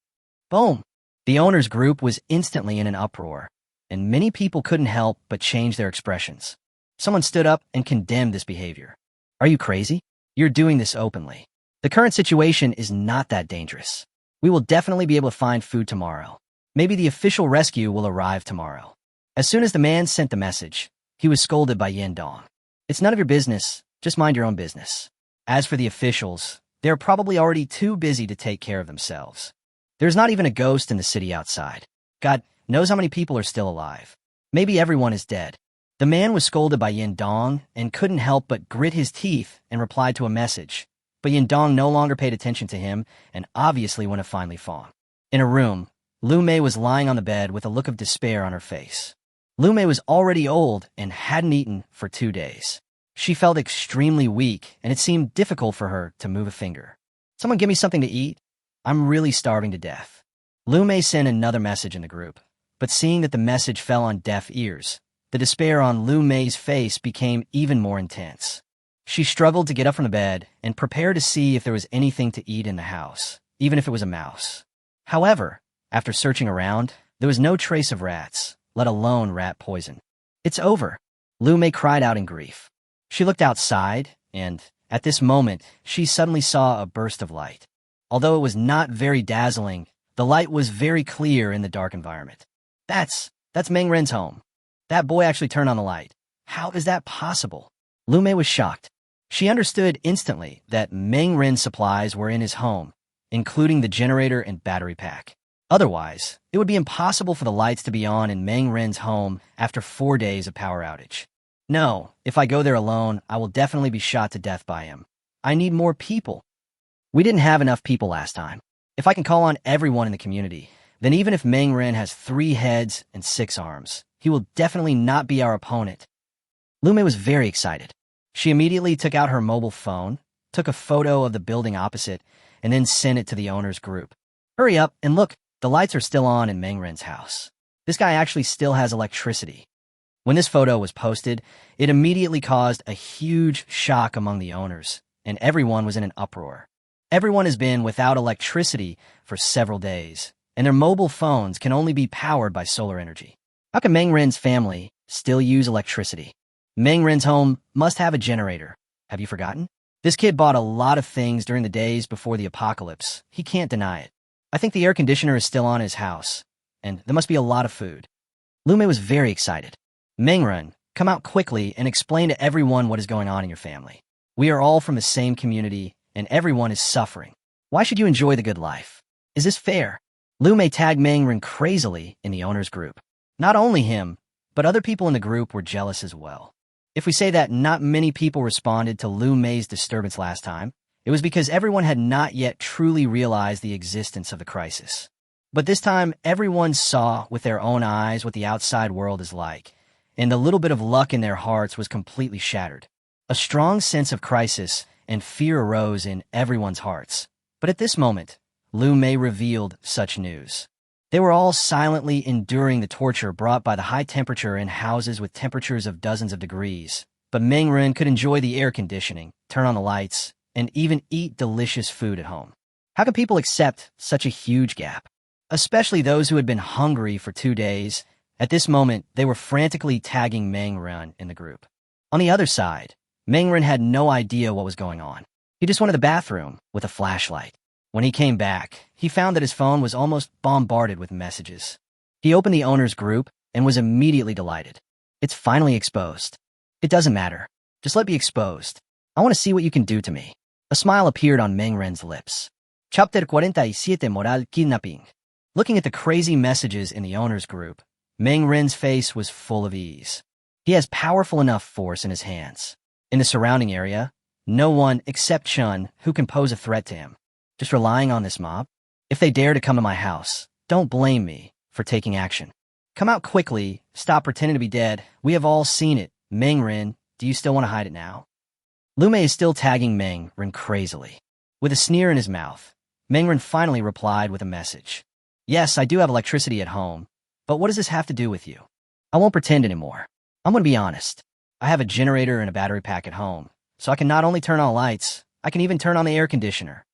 Boom. The owner's group was instantly in an uproar, and many people couldn't help but change their expressions. Someone stood up and condemned this behavior. Are you crazy? You're doing this openly. The current situation is not that dangerous. We will definitely be able to find food tomorrow. Maybe the official rescue will arrive tomorrow. As soon as the man sent the message, he was scolded by Yin Dong. It's none of your business, just mind your own business. As for the officials, they're probably already too busy to take care of themselves. There's not even a ghost in the city outside. God knows how many people are still alive. Maybe everyone is dead. The man was scolded by Yin Dong and couldn't help but grit his teeth and replied to a message. But Yin Dong no longer paid attention to him and obviously went to find Li Fang. In a room, Lu Mei was lying on the bed with a look of despair on her face. Lu Mei was already old and hadn't eaten for 2 days. She felt extremely weak, and it seemed difficult for her to move a finger. Someone give me something to eat? I'm really starving to death. Lu Mei sent another message in the group, but seeing that the message fell on deaf ears, the despair on Lu Mei's face became even more intense. She struggled to get up from the bed and prepare to see if there was anything to eat in the house, even if it was a mouse. However, after searching around, there was no trace of rats, let alone rat poison. It's over. Lu Mei cried out in grief. She looked outside, and, at this moment, she suddenly saw a burst of light. Although it was not very dazzling, the light was very clear in the dark environment. That's Meng Ren's home. That boy actually turned on the light. How is that possible? Lu Mei was shocked. She understood instantly that Meng Ren's supplies were in his home, including the generator and battery pack. Otherwise, it would be impossible for the lights to be on in Meng Ren's home after 4 days of power outage. No, if I go there alone, I will definitely be shot to death by him. I need more people. We didn't have enough people last time. If I can call on everyone in the community, then even if Meng Ren has 3 heads and 6 arms, he will definitely not be our opponent. Lu Mei was very excited. She immediately took out her mobile phone, took a photo of the building opposite, and then sent it to the owner's group. Hurry up and look, the lights are still on in Meng Ren's house. This guy actually still has electricity. When this photo was posted, it immediately caused a huge shock among the owners, and everyone was in an uproar. Everyone has been without electricity for several days, and their mobile phones can only be powered by solar energy. How can Meng Ren's family still use electricity? Meng Ren's home must have a generator. Have you forgotten? This kid bought a lot of things during the days before the apocalypse. He can't deny it. I think the air conditioner is still on in his house, and there must be a lot of food. Lu Mei was very excited. Meng Ren, come out quickly and explain to everyone what is going on in your family. We are all from the same community, and everyone is suffering. Why should you enjoy the good life? Is this fair? Lu Mei tagged Meng Ren crazily in the owner's group. Not only him, but other people in the group were jealous as well. If we say that not many people responded to Lu Mei's disturbance last time, it was because everyone had not yet truly realized the existence of the crisis. But this time, everyone saw with their own eyes what the outside world is like, and the little bit of luck in their hearts was completely shattered. A strong sense of crisis and fear arose in everyone's hearts. But at this moment, Lu Mei revealed such news. They were all silently enduring the torture brought by the high temperature in houses with temperatures of dozens of degrees. But Meng Ren could enjoy the air conditioning, turn on the lights, and even eat delicious food at home. How can people accept such a huge gap? Especially those who had been hungry for 2 days. At this moment, they were frantically tagging Meng Ren in the group. On the other side, Meng Ren had no idea what was going on. He just went to the bathroom with a flashlight. When he came back, he found that his phone was almost bombarded with messages. He opened the owner's group and was immediately delighted. It's finally exposed. It doesn't matter. Just let me be exposed. I want to see what you can do to me. A smile appeared on Meng Ren's lips. Chapter 47 Moral Kidnapping. Looking at the crazy messages in the owner's group, Meng Ren's face was full of ease. He has powerful enough force in his hands. In the surrounding area, no one except Chun who can pose a threat to him. Just relying on this mob? If they dare to come to my house, don't blame me for taking action. Come out quickly, stop pretending to be dead. We have all seen it. Meng Ren, do you still want to hide it now? Lume is still tagging Meng Ren crazily. With a sneer in his mouth, Meng Ren finally replied with a message. Yes, I do have electricity at home, but what does this have to do with you? I won't pretend anymore. I'm going to be honest. I have a generator and a battery pack at home, so I can not only turn on lights, I can even turn on the air conditioner.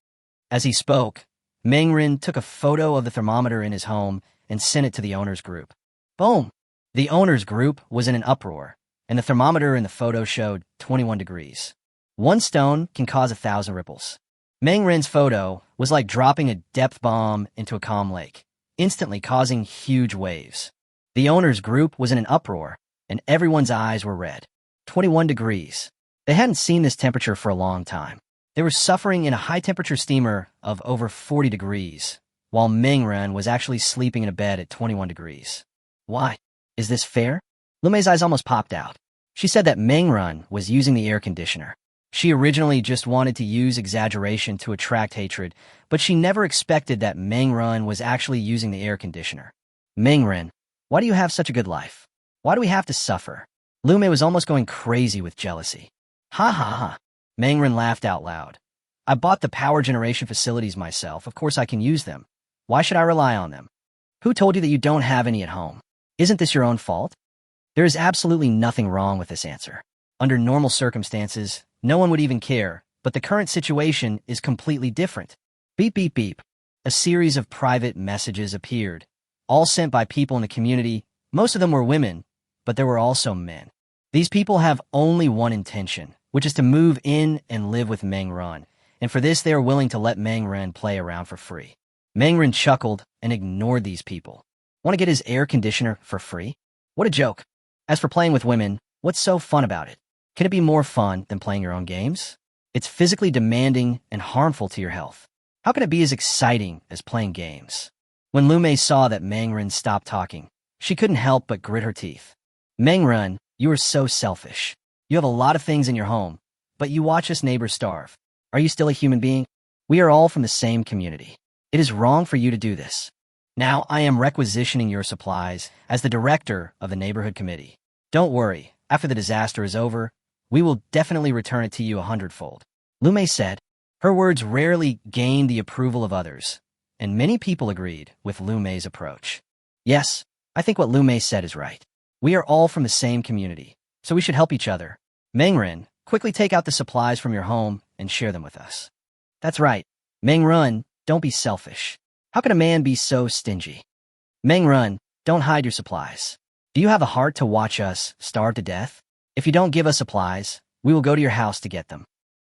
As he spoke, Meng Ren took a photo of the thermometer in his home and sent it to the owner's group. Boom! The owner's group was in an uproar, and the thermometer in the photo showed 21 degrees. One stone can cause 1,000 ripples. Meng Ren's photo was like dropping a depth bomb into a calm lake, instantly causing huge waves. The owner's group was in an uproar, and everyone's eyes were red. 21 degrees. They hadn't seen this temperature for a long time. They were suffering in a high-temperature steamer of over 40 degrees, while Meng Ren was actually sleeping in a bed at 21 degrees. Why? Is this fair? Lume's eyes almost popped out. She said that Meng Ren was using the air conditioner. She originally just wanted to use exaggeration to attract hatred, but she never expected that Meng Ren was actually using the air conditioner. Meng Ren, why do you have such a good life? Why do we have to suffer? Lume was almost going crazy with jealousy. Ha ha ha. Meng Ren laughed out loud. I bought the power generation facilities myself. Of course I can use them. Why should I rely on them? Who told you that you don't have any at home? Isn't this your own fault? There is absolutely nothing wrong with this answer. Under normal circumstances, no one would even care, but the current situation is completely different. Beep beep beep. A series of private messages appeared, all sent by people in the community. Most of them were women, but there were also men. These people have only one intention, which is to move in and live with Meng Ren, and for this they are willing to let Meng Ren play around for free. Meng Ren chuckled and ignored these people. Want to get his air conditioner for free? What a joke. As for playing with women, what's so fun about it? Can it be more fun than playing your own games? It's physically demanding and harmful to your health. How can it be as exciting as playing games? When Lume saw that Meng Ren stopped talking, she couldn't help but grit her teeth. Meng Ren, you are so selfish. You have a lot of things in your home, but you watch us neighbors starve. Are you still a human being? We are all from the same community. It is wrong for you to do this. Now I am requisitioning your supplies as the director of the neighborhood committee. Don't worry, after the disaster is over, we will definitely return it to you 100-fold. Lume said. Her words rarely gained the approval of others, and many people agreed with Lume's approach. Yes, I think what Lume said is right. We are all from the same community, so we should help each other. Meng Ren, quickly take out the supplies from your home and share them with us. That's right. Meng Ren, don't be selfish. How can a man be so stingy? Meng Ren, don't hide your supplies. Do you have a heart to watch us starve to death? If you don't give us supplies, we will go to your house to get them.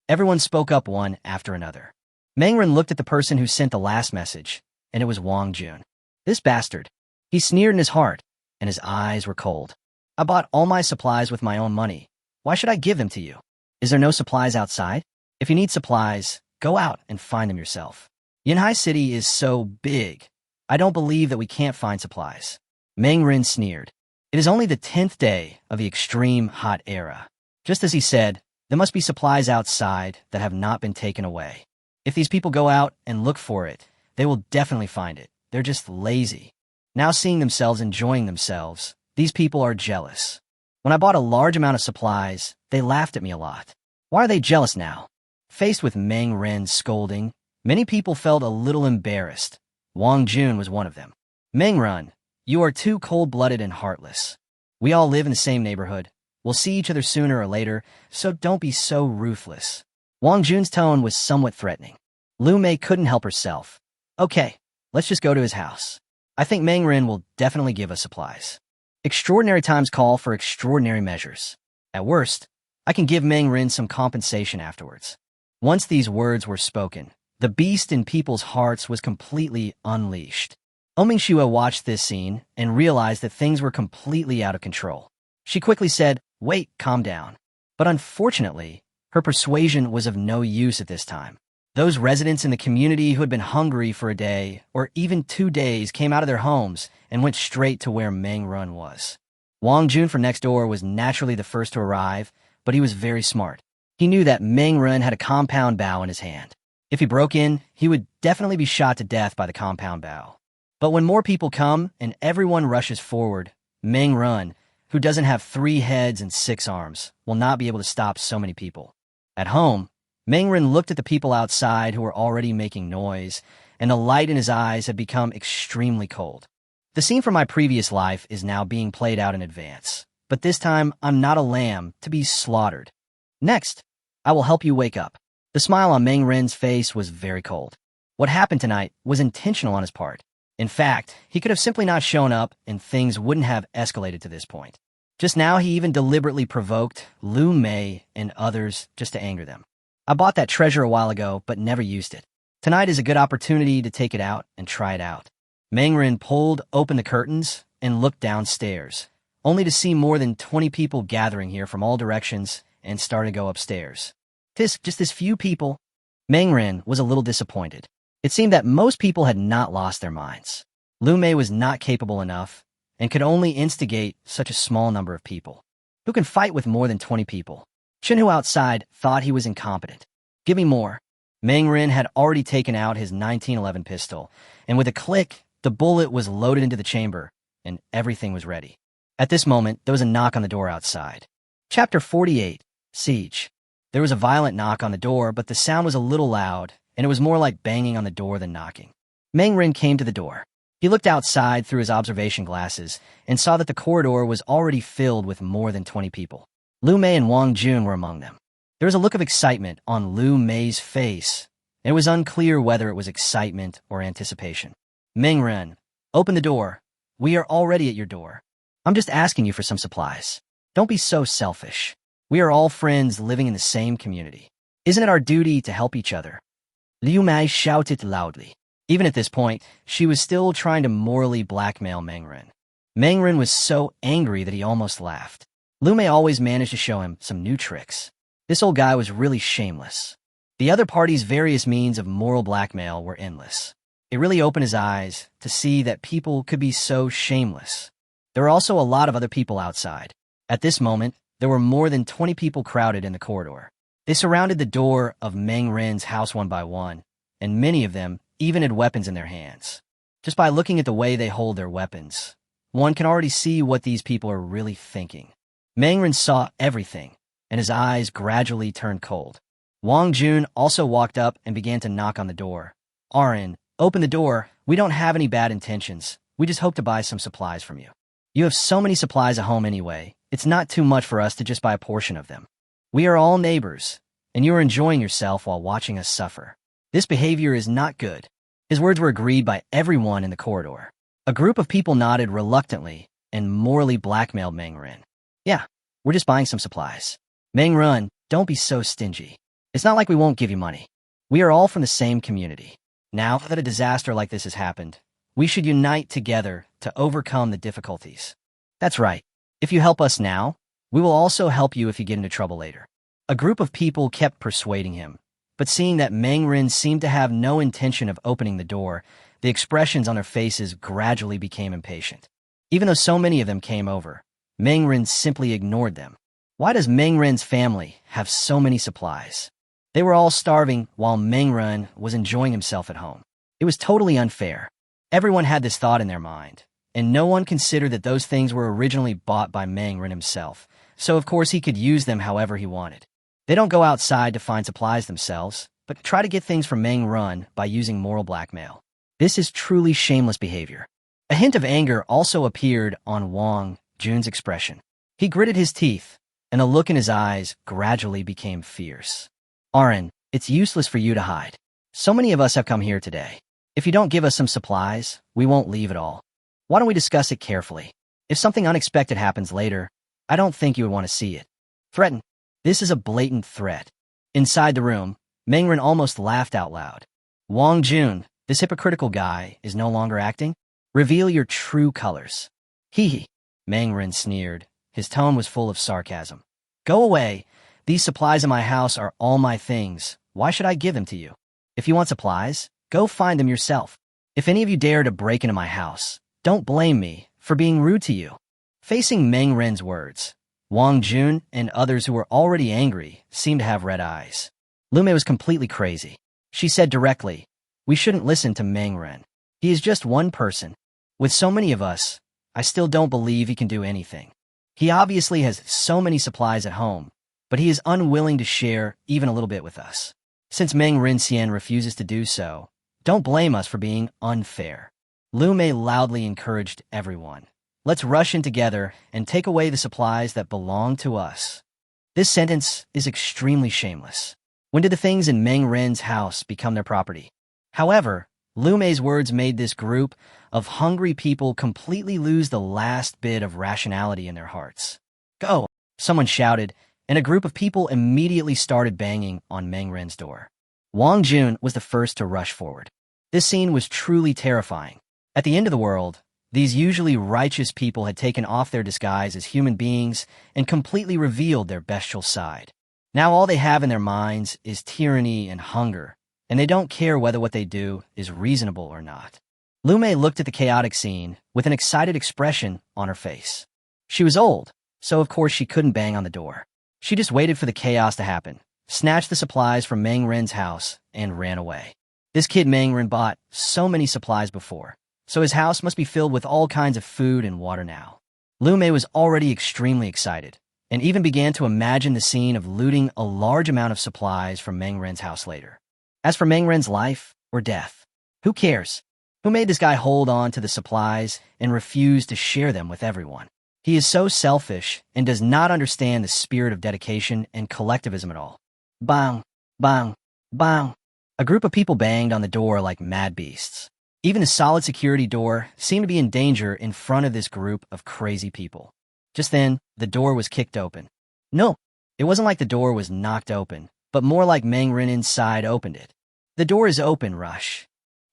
Everyone spoke up one after another. Meng Ren looked at the person who sent the last message, and it was Wang Jun. This bastard. He sneered in his heart, and his eyes were cold. I bought all my supplies with my own money. Why should I give them to you? Is there no supplies outside? If you need supplies, go out and find them yourself. Yanhai City is so big. I don't believe that we can't find supplies. Meng Ren sneered. It is only the 10th day of the extreme hot era. Just as he said, there must be supplies outside that have not been taken away. If these people go out and look for it, they will definitely find it. They're just lazy. Now seeing themselves enjoying themselves, these people are jealous. When I bought a large amount of supplies, they laughed at me a lot. Why are they jealous now? Faced with Meng Ren's scolding, many people felt a little embarrassed. Wang Jun was one of them. Meng Ren, you are too cold-blooded and heartless. We all live in the same neighborhood. We'll see each other sooner or later, so don't be so ruthless. Wang Jun's tone was somewhat threatening. Lume couldn't help herself. Okay, let's just go to his house. I think Meng Ren will definitely give us supplies. Extraordinary times call for extraordinary measures. At worst, I can give Meng Ren some compensation afterwards. Once these words were spoken, the beast in people's hearts was completely unleashed. Omingshua watched this scene and realized that things were completely out of control. She quickly said, "Wait, calm down." But unfortunately, Her persuasion was of no use at this time. Those residents in the community who had been hungry for a day or even 2 days came out of their homes and went straight to where Meng Run was. Wang Jun from next door was naturally the first to arrive, but he was very smart. He knew that Meng Run had a compound bow in his hand. If he broke in, he would definitely be shot to death by the compound bow. But when more people come and everyone rushes forward, Meng Run, who doesn't have 3 heads and 6 arms, will not be able to stop so many people. At home, Meng Run looked at the people outside who were already making noise, and the light in his eyes had become extremely cold. The scene from my previous life is now being played out in advance, but this time I'm not a lamb to be slaughtered. Next, I will help you wake up. The smile on Meng Ren's face was very cold. What happened tonight was intentional on his part. In fact, he could have simply not shown up and things wouldn't have escalated to this point. Just now, he even deliberately provoked Lu Mei and others just to anger them. I bought that treasure a while ago, but never used it. Tonight is a good opportunity to take it out and try it out. Meng Ren pulled open the curtains and looked downstairs, only to see more than 20 people gathering here from all directions and started to go upstairs. Just this few people. Meng Ren was a little disappointed. It seemed that most people had not lost their minds. Lu Mei was not capable enough and could only instigate such a small number of people. Who can fight with more than 20 people? Chenhu outside thought he was incompetent. Give me more. Meng Ren had already taken out his 1911 pistol, and with a click, the bullet was loaded into the chamber, and everything was ready. At this moment, there was a knock on the door outside. Chapter 48, Siege. There was a violent knock on the door, but the sound was a little loud, and it was more like banging on the door than knocking. Meng Ren came to the door. He looked outside through his observation glasses and saw that the corridor was already filled with more than 20 people. Lu Mei and Wang Jun were among them. There was a look of excitement on Lu Mei's face, and it was unclear whether it was excitement or anticipation. Meng Ren, open the door. We are already at your door. I'm just asking you for some supplies. Don't be so selfish. We are all friends living in the same community. Isn't it our duty to help each other? Liu Mei shouted loudly. Even at this point, she was still trying to morally blackmail Meng Ren. Meng Ren was so angry that he almost laughed. Lu Mei always managed to show him some new tricks. This old guy was really shameless. The other party's various means of moral blackmail were endless. It really opened his eyes to see that people could be so shameless. There were also a lot of other people outside. At this moment, there were more than 20 people crowded in the corridor. They surrounded the door of Meng Ren's house one by one, and many of them even had weapons in their hands. Just by looking at the way they hold their weapons, one can already see what these people are really thinking. Meng Ren saw everything, and his eyes gradually turned cold. Wang Jun also walked up and began to knock on the door. Arin, open the door. We don't have any bad intentions. We just hope to buy some supplies from you. You have so many supplies at home anyway. It's not too much for us to just buy a portion of them. We are all neighbors, and you are enjoying yourself while watching us suffer. This behavior is not good. His words were agreed by everyone in the corridor. A group of people nodded reluctantly and morally blackmailed Meng Ren. Yeah, we're just buying some supplies. Meng Ren, don't be so stingy. It's not like we won't give you money. We are all from the same community. Now that a disaster like this has happened, we should unite together to overcome the difficulties. That's right. If you help us now, we will also help you if you get into trouble later. A group of people kept persuading him, but seeing that Meng Ren seemed to have no intention of opening the door, the expressions on their faces gradually became impatient. Even though so many of them came over, Meng Ren simply ignored them. Why does Meng Ren's family have so many supplies? They were all starving while Meng Ren was enjoying himself at home. It was totally unfair. Everyone had this thought in their mind, and no one considered that those things were originally bought by Meng Ren himself, so of course he could use them however he wanted. They don't go outside to find supplies themselves, but try to get things from Meng Ren by using moral blackmail. This is truly shameless behavior. A hint of anger also appeared on Wang Jun's expression. He gritted his teeth, and the look in his eyes gradually became fierce. Arin, it's useless for you to hide. So many of us have come here today. If you don't give us some supplies, we won't leave at all. Why don't we discuss it carefully? If something unexpected happens later, I don't think you would want to see it. Threaten. This is a blatant threat. Inside the room, Meng Ren almost laughed out loud. Wang Jun, this hypocritical guy, is no longer acting? Reveal your true colors. Hee hee. Meng Ren sneered. His tone was full of sarcasm. Go away. These supplies in my house are all my things. Why should I give them to you? If you want supplies, go find them yourself. If any of you dare to break into my house, don't blame me for being rude to you." Facing Meng Ren's words, Wang Jun and others who were already angry seemed to have red eyes. Lume was completely crazy. She said directly, "We shouldn't listen to Meng Ren. He is just one person. With so many of us, I still don't believe he can do anything. He obviously has so many supplies at home, but he is unwilling to share even a little bit with us. Since Meng Renxian refuses to do so, don't blame us for being unfair." Lume loudly encouraged everyone. "Let's rush in together and take away the supplies that belong to us." This sentence is extremely shameless. When did the things in Meng Ren's house become their property? However, Lume's words made this group of hungry people completely lose the last bit of rationality in their hearts. "Go!" someone shouted, and a group of people immediately started banging on Meng Ren's door. Wang Jun was the first to rush forward. This scene was truly terrifying. At the end of the world, these usually righteous people had taken off their disguise as human beings and completely revealed their bestial side. Now all they have in their minds is tyranny and hunger, and they don't care whether what they do is reasonable or not. Lume looked at the chaotic scene with an excited expression on her face. She was old, so of course she couldn't bang on the door. She just waited for the chaos to happen, snatched the supplies from Meng Ren's house, and ran away. This kid Meng Ren bought so many supplies before, so his house must be filled with all kinds of food and water now. Lume was already extremely excited, and even began to imagine the scene of looting a large amount of supplies from Meng Ren's house later. As for Meng Ren's life or death, who cares? Who made this guy hold on to the supplies and refuse to share them with everyone? He is so selfish and does not understand the spirit of dedication and collectivism at all. Bang, bang, bang. A group of people banged on the door like mad beasts. Even the solid security door seemed to be in danger in front of this group of crazy people. Just then, the door was kicked open. No, it wasn't like the door was knocked open, but more like Meng Ren inside opened it. "The door is open, rush!"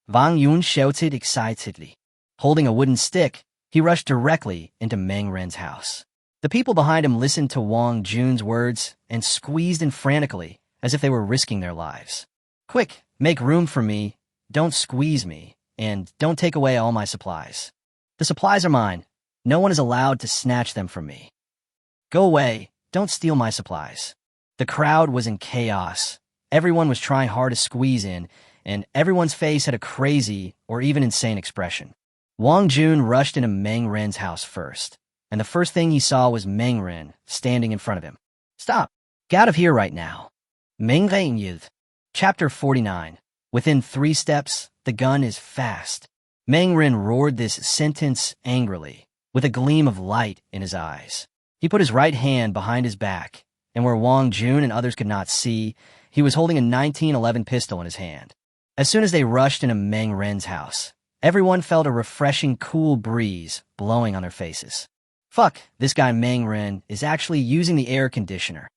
Wang Yun shouted excitedly. Holding a wooden stick, he rushed directly into Meng Ren's house. The people behind him listened to Wang Jun's words and squeezed in frantically, as if they were risking their lives. "Quick, make room for me, don't squeeze me, and don't take away all my supplies. The supplies are mine. No one is allowed to snatch them from me. Go away, don't steal my supplies." The crowd was in chaos. Everyone was trying hard to squeeze in, and everyone's face had a crazy or even insane expression. Wang Jun rushed into Meng Ren's house first, and the first thing he saw was Meng Ren standing in front of him. "Stop! Get out of here right now." Meng Ren Youth. Chapter 49. Within 3 steps, the gun is fast. Meng Ren roared this sentence angrily, with a gleam of light in his eyes. He put his right hand behind his back, and where Wang Jun and others could not see, he was holding a 1911 pistol in his hand. As soon as they rushed into Meng Ren's house, everyone felt a refreshing cool breeze blowing on their faces. Fuck, this guy Meng Ren is actually using the air conditioner.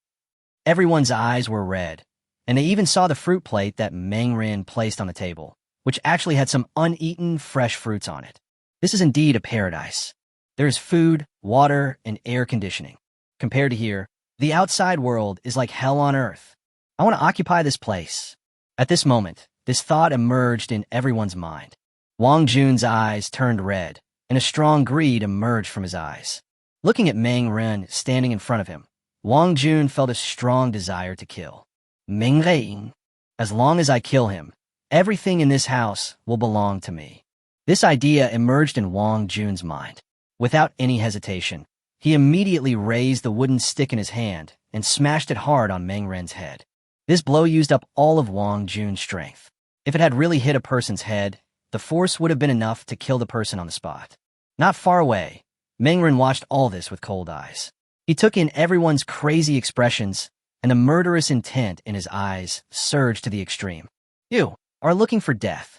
Everyone's eyes were red, and they even saw the fruit plate that Meng Ren placed on the table, which actually had some uneaten fresh fruits on it. This is indeed a paradise. There is food, water, and air conditioning. Compared to here, the outside world is like hell on earth. I want to occupy this place. At this moment, this thought emerged in everyone's mind. Wang Jun's eyes turned red, and a strong greed emerged from his eyes. Looking at Meng Ren standing in front of him, Wang Jun felt a strong desire to kill. Meng Ren. As long as I kill him, everything in this house will belong to me. This idea emerged in Wang Jun's mind. Without any hesitation, he immediately raised the wooden stick in his hand and smashed it hard on Meng Ren's head. This blow used up all of Wang Jun's strength. If it had really hit a person's head, the force would have been enough to kill the person on the spot. Not far away, Meng Ren watched all this with cold eyes. He took in everyone's crazy expressions, and the murderous intent in his eyes surged to the extreme. You are looking for death.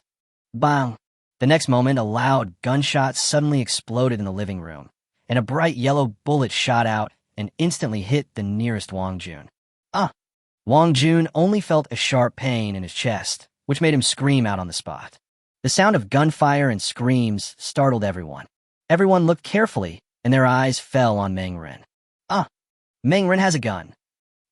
Bang! The next moment, a loud gunshot suddenly exploded in the living room, and a bright yellow bullet shot out and instantly hit the nearest Wang Jun. Ah! Wang Jun only felt a sharp pain in his chest, which made him scream out on the spot. The sound of gunfire and screams startled everyone. Everyone looked carefully, and their eyes fell on Meng Ren. Ah! Meng Ren has a gun.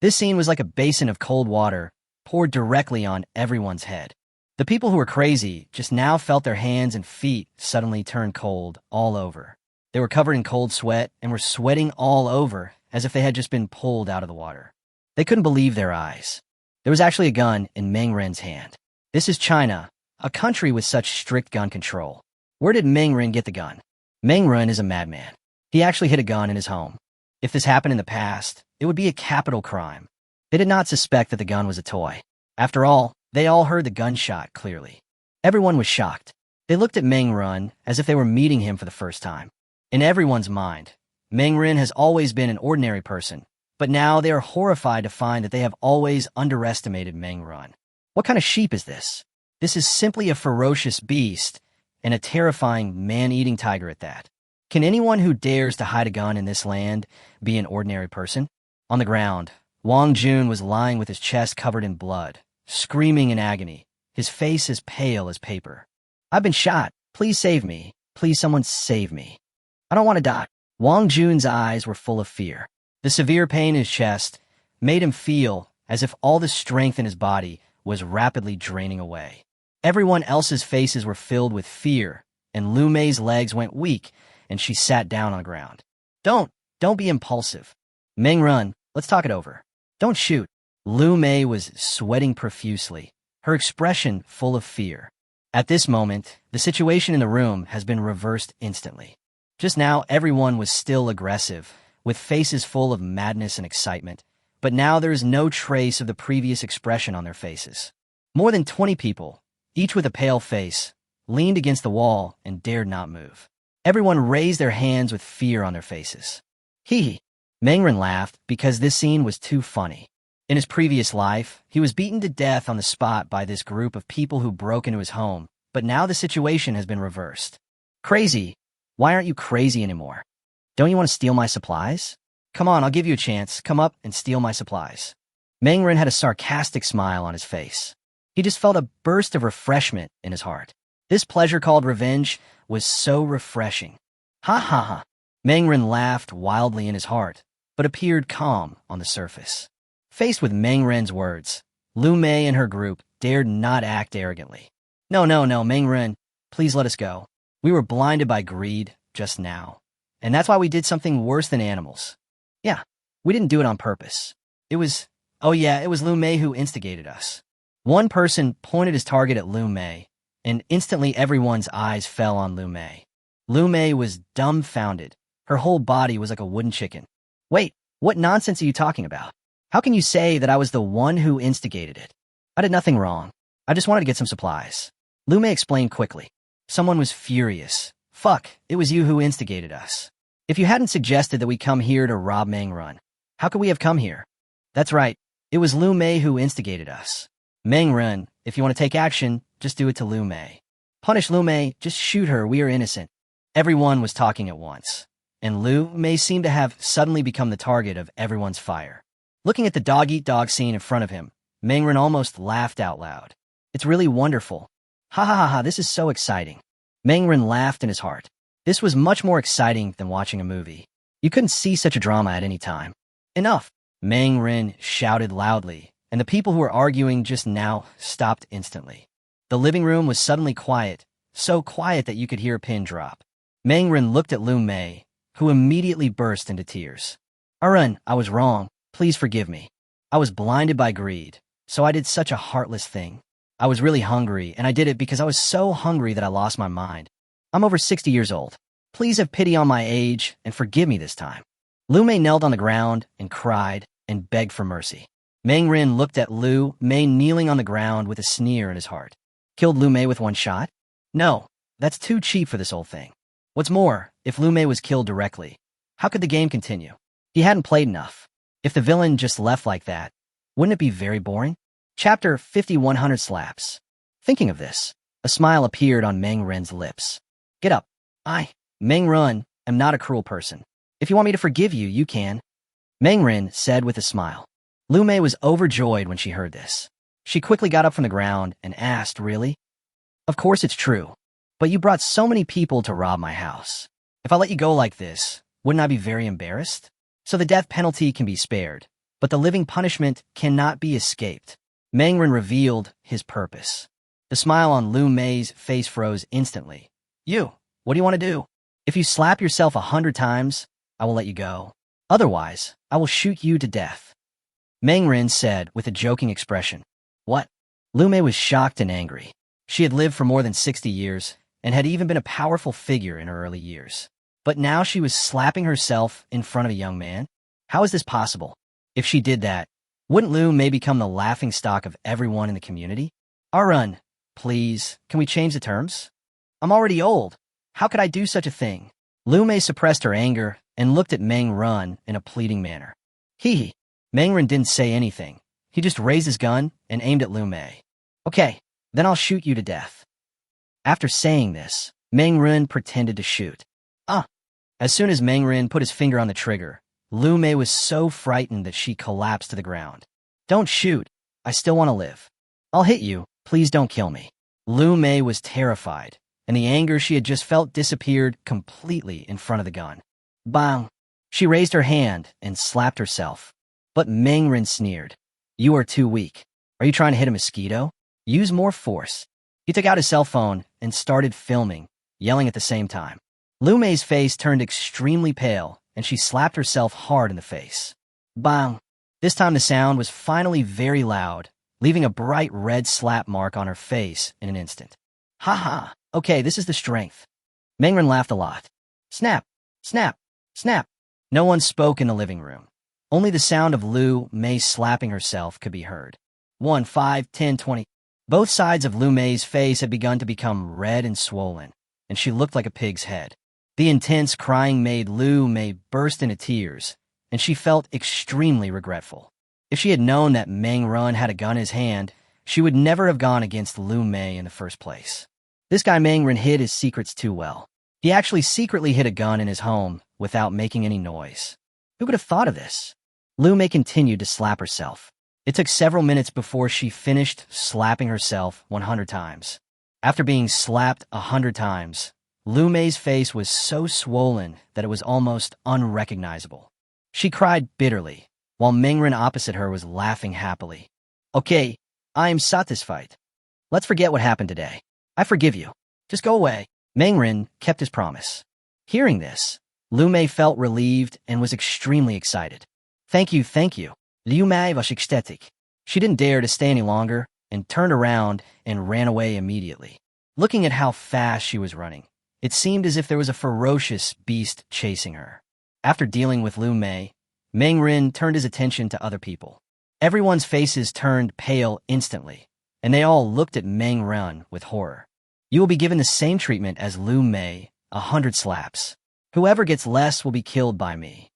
This scene was like a basin of cold water poured directly on everyone's head. The people who were crazy just now felt their hands and feet suddenly turn cold all over. They were covered in cold sweat and were sweating all over as if they had just been pulled out of the water. They couldn't believe their eyes. There was actually a gun in Meng Ren's hand. This is China, a country with such strict gun control. Where did Meng Ren get the gun? Meng Ren is a madman. He actually hid a gun in his home. If this happened in the past, it would be a capital crime. They did not suspect that the gun was a toy. After all, they all heard the gunshot clearly. Everyone was shocked. They looked at Meng Ren as if they were meeting him for the first time. In everyone's mind, Meng Ren has always been an ordinary person, but now they are horrified to find that they have always underestimated Meng Ren. What kind of sheep is this? This is simply a ferocious beast, and a terrifying man-eating tiger at that. Can anyone who dares to hide a gun in this land be an ordinary person? On the ground, Wang Jun was lying with his chest covered in blood, screaming in agony, his face as pale as paper. I've been shot. Please save me. Please someone save me. I don't want to die. Wang Jun's eyes were full of fear. The severe pain in his chest made him feel as if all the strength in his body was rapidly draining away. Everyone else's faces were filled with fear, and Lu Mei's legs went weak, and she sat down on the ground. Don't be impulsive. Meng Ren, let's talk it over. Don't shoot. Lu Mei was sweating profusely, her expression full of fear. At this moment, the situation in the room has been reversed instantly. Just now, everyone was still aggressive, with faces full of madness and excitement, but now there is no trace of the previous expression on their faces. More than 20 people, each with a pale face, leaned against the wall and dared not move. Everyone raised their hands with fear on their faces. Hee. Meng Ren laughed because this scene was too funny. In his previous life, he was beaten to death on the spot by this group of people who broke into his home, but now the situation has been reversed. Crazy. Why aren't you crazy anymore? Don't you want to steal my supplies? Come on, I'll give you a chance. Come up and steal my supplies. Meng Ren had a sarcastic smile on his face. He just felt a burst of refreshment in his heart. This pleasure called revenge was so refreshing. Ha ha ha. Meng Ren laughed wildly in his heart, but appeared calm on the surface. Faced with Meng Ren's words, Lu Mei and her group dared not act arrogantly. No, Meng Ren, please let us go. We were blinded by greed just now, and that's why we did something worse than animals. Yeah, we didn't do it on purpose. It was Lu Mei who instigated us. One person pointed his target at Lu Mei, and instantly everyone's eyes fell on Lu Mei. Lu Mei was dumbfounded. Her whole body was like a wooden chicken. Wait, what nonsense are you talking about? How can you say that I was the one who instigated it? I did nothing wrong. I just wanted to get some supplies. Lu Mei explained quickly. Someone was furious. Fuck, it was you who instigated us. If you hadn't suggested that we come here to rob Meng Ren, how could we have come here? That's right, it was Lu Mei who instigated us. Meng Ren, if you want to take action, just do it to Lu Mei. Punish Lu Mei, just shoot her, we are innocent. Everyone was talking at once, and Lu Mei seemed to have suddenly become the target of everyone's fire. Looking at the dog-eat-dog scene in front of him, Meng Ren almost laughed out loud. It's really wonderful. Ha ha ha ha, this is so exciting. Meng Ren laughed in his heart. This was much more exciting than watching a movie. You couldn't see such a drama at any time. Enough! Meng Ren shouted loudly, and the people who were arguing just now stopped instantly. The living room was suddenly quiet, so quiet that you could hear a pin drop. Meng Ren looked at Lu Mei, who immediately burst into tears. Ren, I was wrong. Please forgive me. I was blinded by greed, so I did such a heartless thing. I was really hungry, and I did it because I was so hungry that I lost my mind. I'm over 60 years old. Please have pity on my age and forgive me this time. Lu Mei knelt on the ground and cried and begged for mercy. Meng Ren looked at Lu Mei kneeling on the ground with a sneer in his heart. Killed Lu Mei with one shot? No, that's too cheap for this old thing. What's more, if Lu Mei was killed directly, how could the game continue? He hadn't played enough. If the villain just left like that, wouldn't it be very boring? Chapter 5100 Slaps. Thinking of this, a smile appeared on Meng Ren's lips. Get up. Meng Ren, am not a cruel person. If you want me to forgive you, you can. Meng Ren said with a smile. Lu Mei was overjoyed when she heard this. She quickly got up from the ground and asked, really? Of course it's true. But you brought so many people to rob my house. If I let you go like this, wouldn't I be very embarrassed? So the death penalty can be spared. but the living punishment cannot be escaped. Mangren revealed his purpose. The smile on Lu Mei's face froze instantly. You, what do you want to do? If you slap yourself 100 times, I will let you go. Otherwise, I will shoot you to death. Mangren said with a joking expression. What? Lu Mei was shocked and angry. She had lived for more than 60 years and had even been a powerful figure in her early years. But now she was slapping herself in front of a young man? How is this possible? If she did that, wouldn't Lu Mei become the laughingstock of everyone in the community? Arun, please, can we change the terms? I'm already old. How could I do such a thing? Lu Mei suppressed her anger and looked at Meng Run in a pleading manner. Hee. Meng Run didn't say anything. He just raised his gun and aimed at Lu Mei. Okay, then I'll shoot you to death. After saying this, Meng Run pretended to shoot. As soon as Meng Run put his finger on the trigger, Lu Mei was so frightened that she collapsed to the ground. Don't shoot. I still want to live. I'll hit you. Please don't kill me. Lu Mei was terrified, and the anger she had just felt disappeared completely in front of the gun. Bang! She raised her hand and slapped herself. But Meng Run sneered. You are too weak. Are you trying to hit a mosquito? Use more force. He took out his cell phone and started filming, yelling at the same time. Lu Mei's face turned extremely pale, and she slapped herself hard in the face. Bang! This time the sound was finally very loud, leaving a bright red slap mark on her face in an instant. Ha ha! Okay, this is the strength. Meng Run laughed a lot. Snap! Snap! Snap! No one spoke in the living room. Only the sound of Lu Mei slapping herself could be heard. 1, 5, 10, 20. Both sides of Lu Mei's face had begun to become red and swollen, and she looked like a pig's head. The intense crying made Lu Mei burst into tears, and she felt extremely regretful. If she had known that Meng Run had a gun in his hand, she would never have gone against Lu Mei in the first place. This guy Meng Run hid his secrets too well. He actually secretly hid a gun in his home without making any noise. Who could have thought of this? Lu Mei continued to slap herself. It took several minutes before she finished slapping herself 100 times. After being slapped 100 times, Lu Mei's face was so swollen that it was almost unrecognizable. She cried bitterly, while Meng Run opposite her was laughing happily. Okay, I am satisfied. Let's forget what happened today. I forgive you. Just go away. Meng Run kept his promise. Hearing this, Lu Mei felt relieved and was extremely excited. Thank you. Liu Mei was ecstatic. She didn't dare to stay any longer and turned around and ran away immediately. Looking at how fast she was running, it seemed as if there was a ferocious beast chasing her. After dealing with Lu Mei, Meng Run turned his attention to other people. Everyone's faces turned pale instantly, and they all looked at Meng Run with horror. You will be given the same treatment as Lu Mei, 100 slaps. Whoever gets less will be killed by me.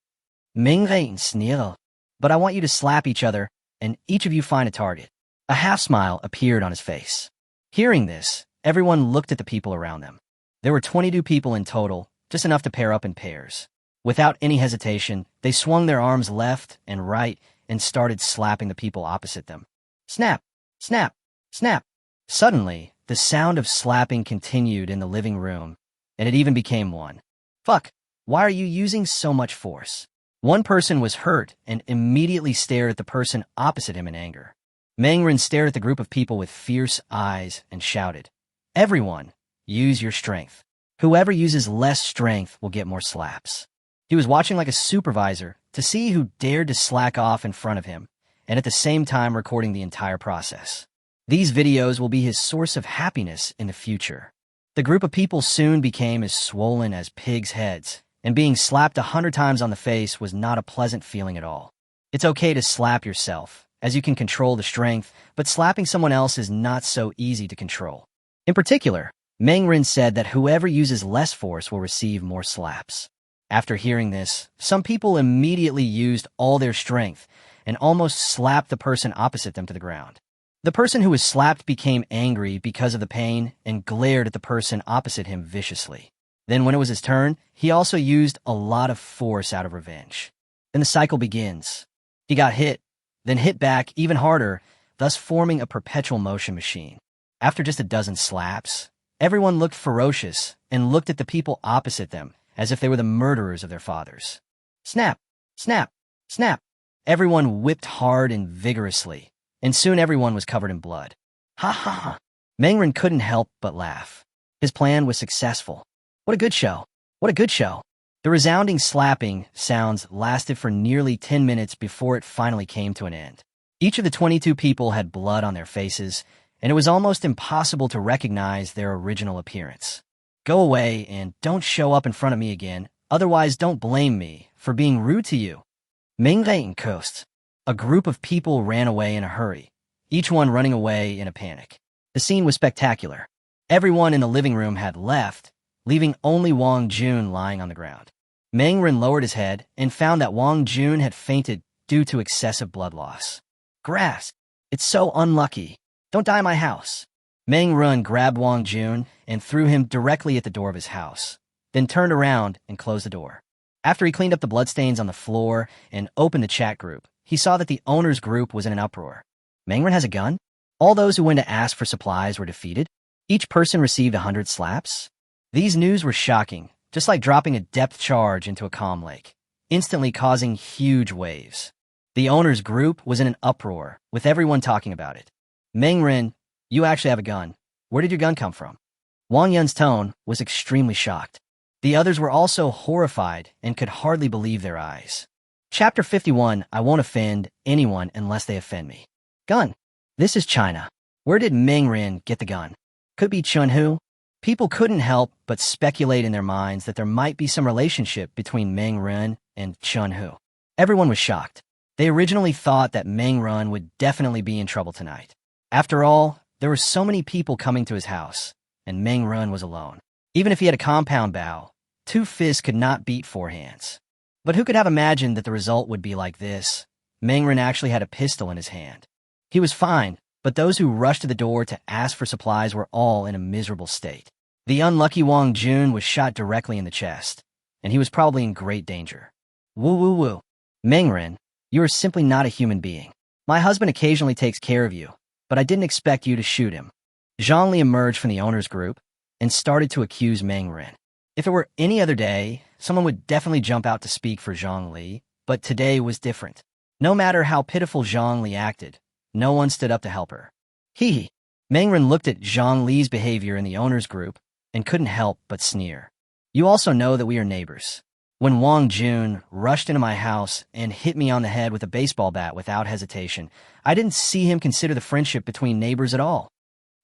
Meng Run sneered. But I want you to slap each other, and each of you find a target. A half-smile appeared on his face. Hearing this, everyone looked at the people around them. There were 22 people in total, just enough to pair up in pairs. Without any hesitation, they swung their arms left and right and started slapping the people opposite them. Snap! Snap! Snap! Suddenly, the sound of slapping continued in the living room, and it even became one. Fuck! Why are you using so much force? One person was hurt and immediately stared at the person opposite him in anger. Meng Run stared at the group of people with fierce eyes and shouted, Everyone, use your strength. Whoever uses less strength will get more slaps. He was watching like a supervisor to see who dared to slack off in front of him, and at the same time recording the entire process. These videos will be his source of happiness in the future. The group of people soon became as swollen as pigs' heads, and being slapped 100 times on the face was not a pleasant feeling at all. It's okay to slap yourself, as you can control the strength, but slapping someone else is not so easy to control. In particular, Meng Run said that whoever uses less force will receive more slaps. After hearing this, some people immediately used all their strength and almost slapped the person opposite them to the ground. The person who was slapped became angry because of the pain and glared at the person opposite him viciously. Then when it was his turn, he also used a lot of force out of revenge. Then the cycle begins. He got hit, then hit back even harder, thus forming a perpetual motion machine. After just a dozen slaps, everyone looked ferocious and looked at the people opposite them as if they were the murderers of their fathers. Snap! Snap! Snap! Everyone whipped hard and vigorously, and soon everyone was covered in blood. Ha ha ha! Mengren couldn't help but laugh. His plan was successful. What a good show! What a good show! The resounding slapping sounds lasted for nearly 10 minutes before it finally came to an end. Each of the 22 people had blood on their faces, and it was almost impossible to recognize their original appearance. Go away and don't show up in front of me again, otherwise don't blame me for being rude to you. Manga and Coast. A group of people ran away in a hurry, each one running away in a panic. The scene was spectacular. Everyone in the living room had left, leaving only Wang Jun lying on the ground. Mengren lowered his head and found that Wang Jun had fainted due to excessive blood loss. Grass! It's so unlucky. Don't die in my house. Mengren grabbed Wang Jun and threw him directly at the door of his house, then turned around and closed the door. After he cleaned up the bloodstains on the floor and opened the chat group, he saw that the owner's group was in an uproar. Mengren has a gun? All those who went to ask for supplies were defeated? Each person received 100 slaps? These news were shocking, just like dropping a depth charge into a calm lake, instantly causing huge waves. The owner's group was in an uproar, with everyone talking about it. Mengren, you actually have a gun. Where did your gun come from? Wang Yun's tone was extremely shocked. The others were also horrified and could hardly believe their eyes. Chapter 51, I won't offend anyone unless they offend me. Gun. This is China. Where did Mengren get the gun? Could be Chunhu? People couldn't help but speculate in their minds that there might be some relationship between Mengren and Chunhu. Everyone was shocked. They originally thought that Mengren would definitely be in trouble tonight. After all, there were so many people coming to his house, and Mengren was alone. Even if he had a compound bow, 2 fists could not beat 4 hands. But who could have imagined that the result would be like this? Mengren actually had a pistol in his hand. He was fine, but those who rushed to the door to ask for supplies were all in a miserable state. The unlucky Wang Jun was shot directly in the chest, and he was probably in great danger. Woo woo woo. Mengren, you are simply not a human being. My husband occasionally takes care of you, but I didn't expect you to shoot him. Zhongli emerged from the owner's group and started to accuse Mengren. If it were any other day, someone would definitely jump out to speak for Zhongli, but today was different. No matter how pitiful Zhongli acted, no one stood up to help her. Hee hee. Mengren looked at Zhongli's behavior in the owner's group and couldn't help but sneer. You also know that we are neighbors. When Wang Jun rushed into my house and hit me on the head with a baseball bat without hesitation, I didn't see him consider the friendship between neighbors at all.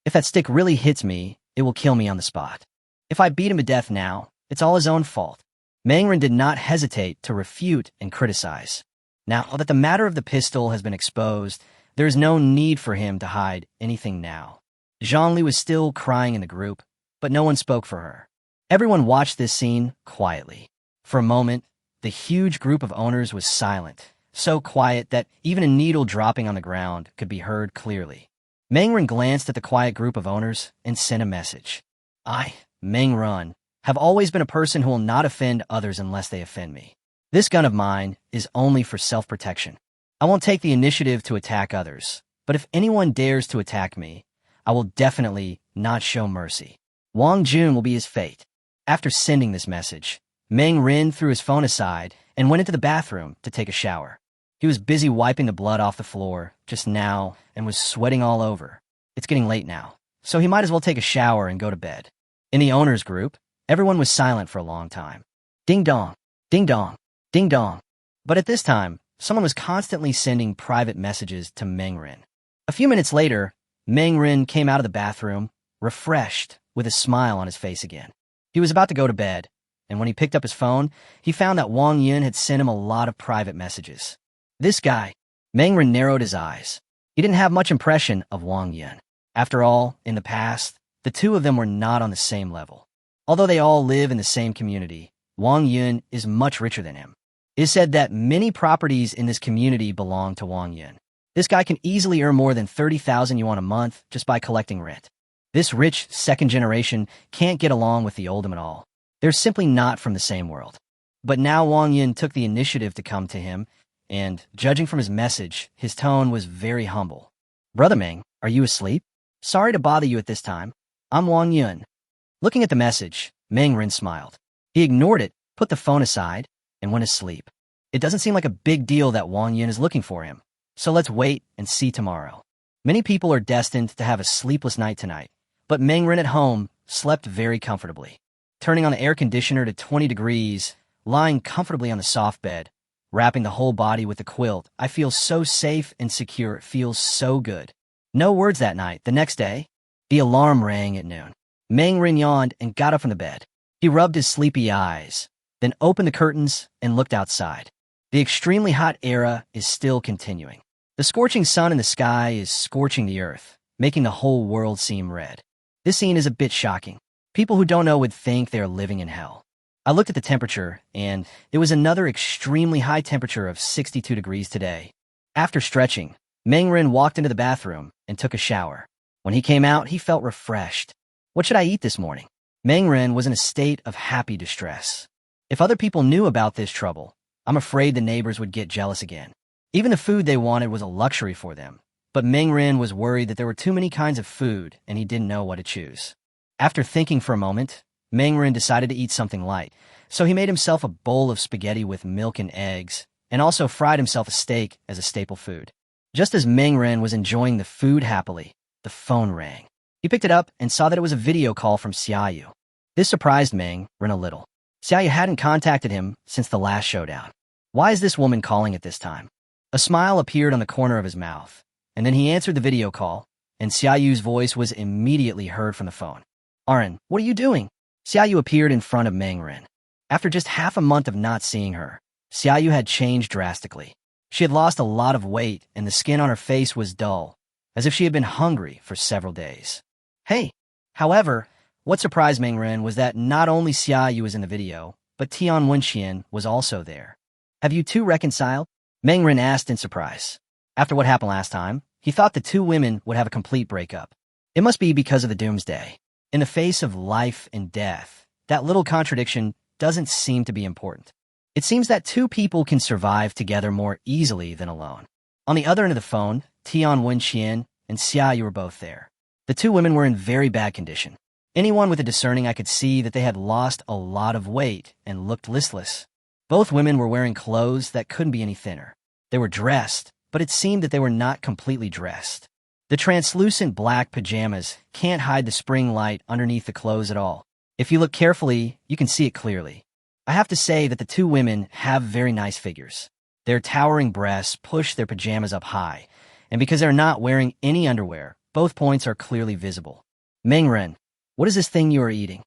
If that stick really hits me, it will kill me on the spot. If I beat him to death now, it's all his own fault. Mengren did not hesitate to refute and criticize. Now that the matter of the pistol has been exposed, there is no need for him to hide anything now. Zhongli was still crying in the group, but no one spoke for her. Everyone watched this scene quietly. For a moment, the huge group of owners was silent, so quiet that even a needle dropping on the ground could be heard clearly. Mengren glanced at the quiet group of owners and sent a message. I, Mengren, have always been a person who will not offend others unless they offend me. This gun of mine is only for self-protection. I won't take the initiative to attack others, but if anyone dares to attack me, I will definitely not show mercy. Wang Jun will be his fate. After sending this message, Mengren threw his phone aside and went into the bathroom to take a shower. He was busy wiping the blood off the floor just now and was sweating all over. It's getting late now, so he might as well take a shower and go to bed. In the owner's group, everyone was silent for a long time. Ding dong, ding dong, ding dong. But at this time, someone was constantly sending private messages to Mengren. A few minutes later, Mengren came out of the bathroom, refreshed, with a smile on his face again. He was about to go to bed, and when he picked up his phone, he found that Wang Yun had sent him a lot of private messages. This guy. Mengren narrowed his eyes. He didn't have much impression of Wang Yun. After all, in the past, the two of them were not on the same level. Although they all live in the same community, Wang Yun is much richer than him. It is said that many properties in this community belong to Wang Yun. This guy can easily earn more than 30,000 yuan a month just by collecting rent. This rich second generation can't get along with the oldem at all. They're simply not from the same world. But now Wang Yun took the initiative to come to him, and, judging from his message, his tone was very humble. Brother Meng, are you asleep? Sorry to bother you at this time. I'm Wang Yun. Looking at the message, Mengren smiled. He ignored it, put the phone aside, and went to sleep. It doesn't seem like a big deal that Wang Yin is looking for him, so let's wait and see tomorrow. Many people are destined to have a sleepless night tonight, but Meng Ren at home slept very comfortably. Turning on the air conditioner to 20 degrees, lying comfortably on the soft bed, wrapping the whole body with a quilt, I feel so safe and secure. It feels so good. No words that night. The next day, the alarm rang at noon. Meng Ren yawned and got up from the bed. He rubbed his sleepy eyes, then opened the curtains and looked outside. The extremely hot era is still continuing. The scorching sun in the sky is scorching the earth, making the whole world seem red. This scene is a bit shocking. People who don't know would think they are living in hell. I looked at the temperature, and it was another extremely high temperature of 62 degrees today. After stretching, Meng Ren walked into the bathroom and took a shower. When he came out, he felt refreshed. What should I eat this morning? Meng Ren was in a state of happy distress. If other people knew about this trouble, I'm afraid the neighbors would get jealous again. Even the food they wanted was a luxury for them, but Meng Ren was worried that there were too many kinds of food and he didn't know what to choose. After thinking for a moment, Meng Ren decided to eat something light, so he made himself a bowl of spaghetti with milk and eggs, and also fried himself a steak as a staple food. Just as Meng Ren was enjoying the food happily, the phone rang. He picked it up and saw that it was a video call from Xiaoyu. This surprised Meng Ren a little. Xiaoyu hadn't contacted him since the last showdown. Why is this woman calling at this time? A smile appeared on the corner of his mouth, and then he answered the video call, and Xiaoyu's voice was immediately heard from the phone. Arin, what are you doing? Xiaoyu appeared in front of Meng Ren. After just half a month of not seeing her, Xiaoyu had changed drastically. She had lost a lot of weight, and the skin on her face was dull, as if she had been hungry for several days. Hey! However, what surprised Meng Ren was that not only Xiaoyu was in the video, but Tian Wenxian was also there. Have you two reconciled? Meng Ren asked in surprise. After what happened last time, he thought the two women would have a complete breakup. It must be because of the Doomsday. In the face of life and death, that little contradiction doesn't seem to be important. It seems that two people can survive together more easily than alone. On the other end of the phone, Tian Wenxian and Xiaoyu were both there. The two women were in very bad condition. Anyone with a discerning eye could see that they had lost a lot of weight and looked listless. Both women were wearing clothes that couldn't be any thinner. They were dressed, but it seemed that they were not completely dressed. The translucent black pajamas can't hide the spring light underneath the clothes at all. If you look carefully, you can see it clearly. I have to say that the two women have very nice figures. Their towering breasts push their pajamas up high, and because they're not wearing any underwear, both points are clearly visible. Meng Ren, what is this thing you are eating?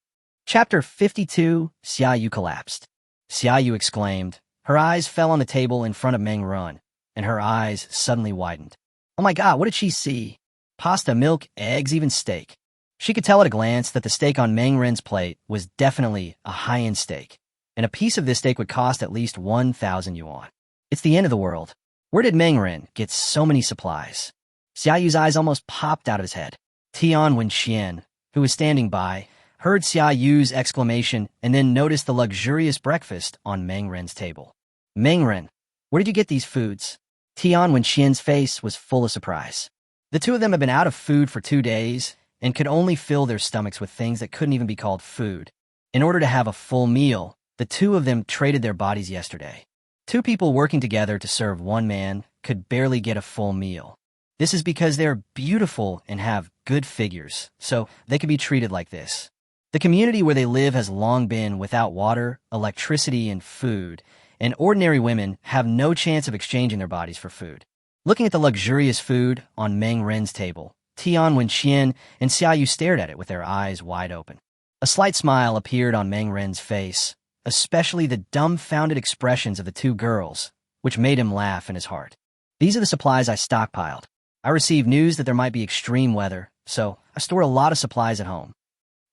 Chapter 52, Xiaoyu collapsed. Xiaoyu exclaimed. Her eyes fell on the table in front of Meng Ren, and her eyes suddenly widened. Oh my God, what did she see? Pasta, milk, eggs, even steak. She could tell at a glance that the steak on Meng Ren's plate was definitely a high-end steak, and a piece of this steak would cost at least 1,000 yuan. It's the end of the world. Where did Meng Ren get so many supplies? Xiaoyu's eyes almost popped out of his head. Tian Wenxian, who was standing by, heard Xiaoyu's exclamation and then noticed the luxurious breakfast on Meng Ren's table. Meng Ren, where did you get these foods? Tian Wenxian's face was full of surprise. The two of them had been out of food for 2 days and could only fill their stomachs with things that couldn't even be called food. In order to have a full meal, the two of them traded their bodies yesterday. Two people working together to serve one man could barely get a full meal. This is because they're beautiful and have good figures, so they could be treated like this. The community where they live has long been without water, electricity, and food, and ordinary women have no chance of exchanging their bodies for food. Looking at the luxurious food on Meng Ren's table, Tian Wenxian and Xiaoyu stared at it with their eyes wide open. A slight smile appeared on Meng Ren's face, especially the dumbfounded expressions of the two girls, which made him laugh in his heart. These are the supplies I stockpiled. I received news that there might be extreme weather, so I stored a lot of supplies at home.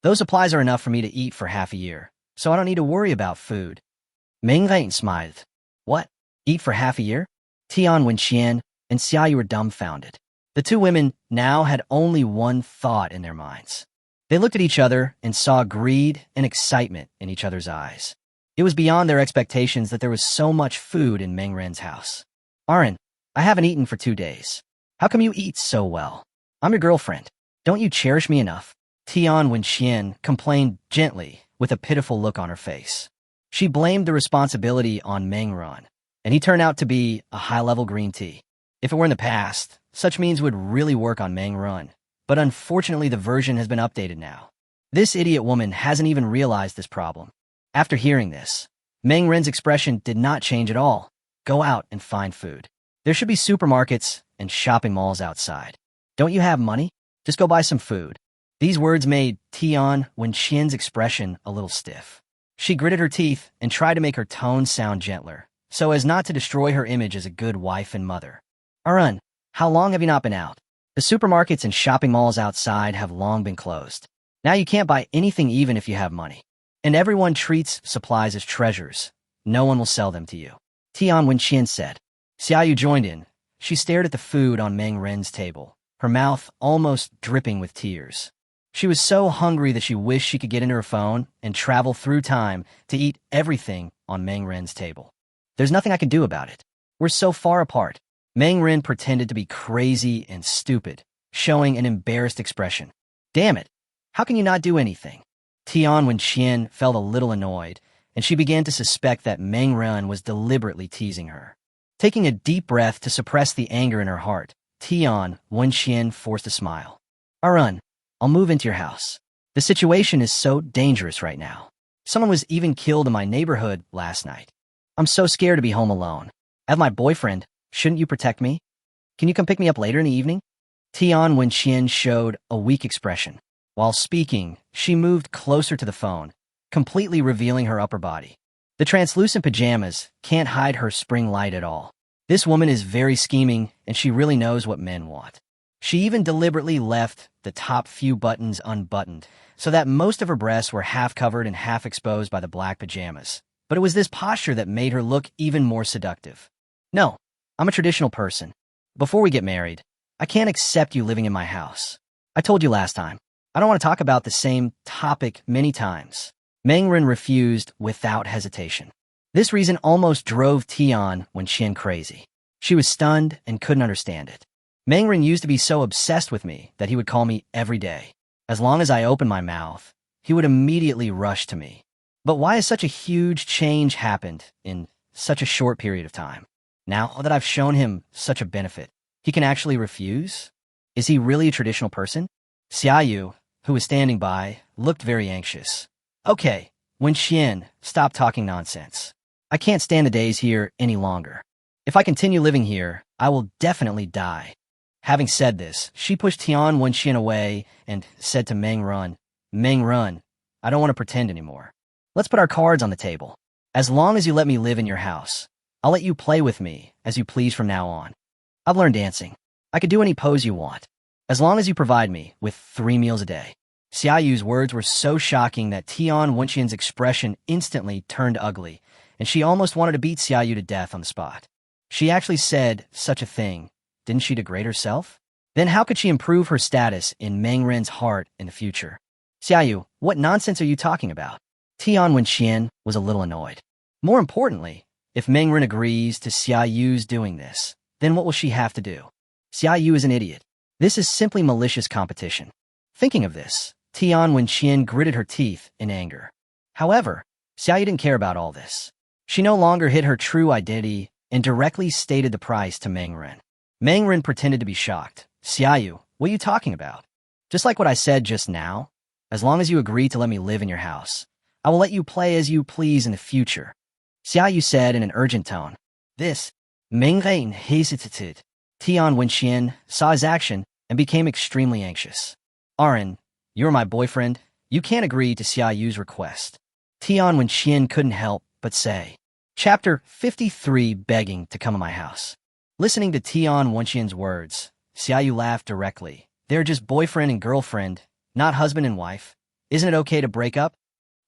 Those supplies are enough for me to eat for half a year, so I don't need to worry about food. Meng Ren smiled. What? Eat for half a year? Tian Wenxian and Xiaoyu were dumbfounded. The two women now had only one thought in their minds. They looked at each other and saw greed and excitement in each other's eyes. It was beyond their expectations that there was so much food in Meng Ren's house. Arin, I haven't eaten for 2 days. How come you eat so well? I'm your girlfriend. Don't you cherish me enough? Tian Wenxian complained gently with a pitiful look on her face. She blamed the responsibility on Meng Ren. and he turned out to be a high-level green tea. If it were in the past, such memes would really work on Mang Run, but unfortunately the version has been updated now. This idiot woman hasn't even realized this problem. After hearing this, Mang Ren's expression did not change at all. Go out and find food. There should be supermarkets and shopping malls outside. Don't you have money? Just go buy some food. These words made Tian Wenqian's expression a little stiff. She gritted her teeth and tried to make her tone sound gentler, so as not to destroy her image as a good wife and mother. Arun, how long have you not been out? The supermarkets and shopping malls outside have long been closed. Now you can't buy anything even if you have money. And everyone treats supplies as treasures. No one will sell them to you. Tian Wenqian said. Xiaoyu joined in. She stared at the food on Mang Ren's table, her mouth almost dripping with tears. She was so hungry that she wished she could get into her phone and travel through time to eat everything on Mang Ren's table. There's nothing I can do about it. We're so far apart. Mang Ren pretended to be crazy and stupid, showing an embarrassed expression. Damn it, how can you not do anything? Tian Wenqian felt a little annoyed, and she began to suspect that Mang Ren was deliberately teasing her. Taking a deep breath to suppress the anger in her heart, Tian Wenqian forced a smile. Arun, I'll move into your house. The situation is so dangerous right now. Someone was even killed in my neighborhood last night. I'm so scared to be home alone. As my boyfriend, shouldn't you protect me? Can you come pick me up later in the evening? Tian Wenqian showed a weak expression. While speaking, she moved closer to the phone, completely revealing her upper body. The translucent pajamas can't hide her spring light at all. This woman is very scheming, and she really knows what men want. She even deliberately left the top few buttons unbuttoned, so that most of her breasts were half covered and half exposed by the black pajamas. But it was this posture that made her look even more seductive. No, I'm a traditional person. Before we get married, I can't accept you living in my house. I told you last time. I don't want to talk about the same topic many times. Mang Ren refused without hesitation. This reason almost drove Tian Wenqian crazy. She was stunned and couldn't understand it. Mang Ren used to be so obsessed with me that he would call me every day. As long as I opened my mouth, he would immediately rush to me. But why has such a huge change happened in such a short period of time? Now that I've shown him such a benefit, he can actually refuse? Is he really a traditional person? Xiaoyu, who was standing by, looked very anxious. Okay, Wenqian, stop talking nonsense. I can't stand the days here any longer. If I continue living here, I will definitely die. Having said this, she pushed Tian Wenqian away and said to Mang Run, I don't want to pretend anymore. Let's put our cards on the table. As long as you let me live in your house, I'll let you play with me as you please from now on. I've learned dancing. I could do any pose you want, as long as you provide me with 3 meals a day. Xiaoyu's words were so shocking that Tian Wenqian's expression instantly turned ugly, and she almost wanted to beat Xiaoyu to death on the spot. She actually said such a thing. Didn't she degrade herself? Then how could she improve her status in Mang Ren's heart in the future? Xiaoyu, what nonsense are you talking about? Tian Wenqian was a little annoyed. More importantly, if Mang Ren agrees to Xiaoyu's doing this, then what will she have to do? Xiaoyu is an idiot. This is simply malicious competition. Thinking of this, Tian Wenqian gritted her teeth in anger. However, Xiaoyu didn't care about all this. She no longer hid her true identity and directly stated the price to Mang Ren. Mang Ren pretended to be shocked. Xiaoyu, what are you talking about? Just like what I said just now, as long as you agree to let me live in your house, I will let you play as you please in the future. Xiaoyu said in an urgent tone. This, Mang Ren hesitated. Tian Wenqian saw his action and became extremely anxious. Arun, you're my boyfriend. You can't agree to Xiaoyu's request. Tian Wenqian couldn't help but say. Chapter 53, Begging to Come to my house. Listening to Tian Wenqian's words, Xiaoyu laughed directly. They're just boyfriend and girlfriend, not husband and wife. Isn't it okay to break up?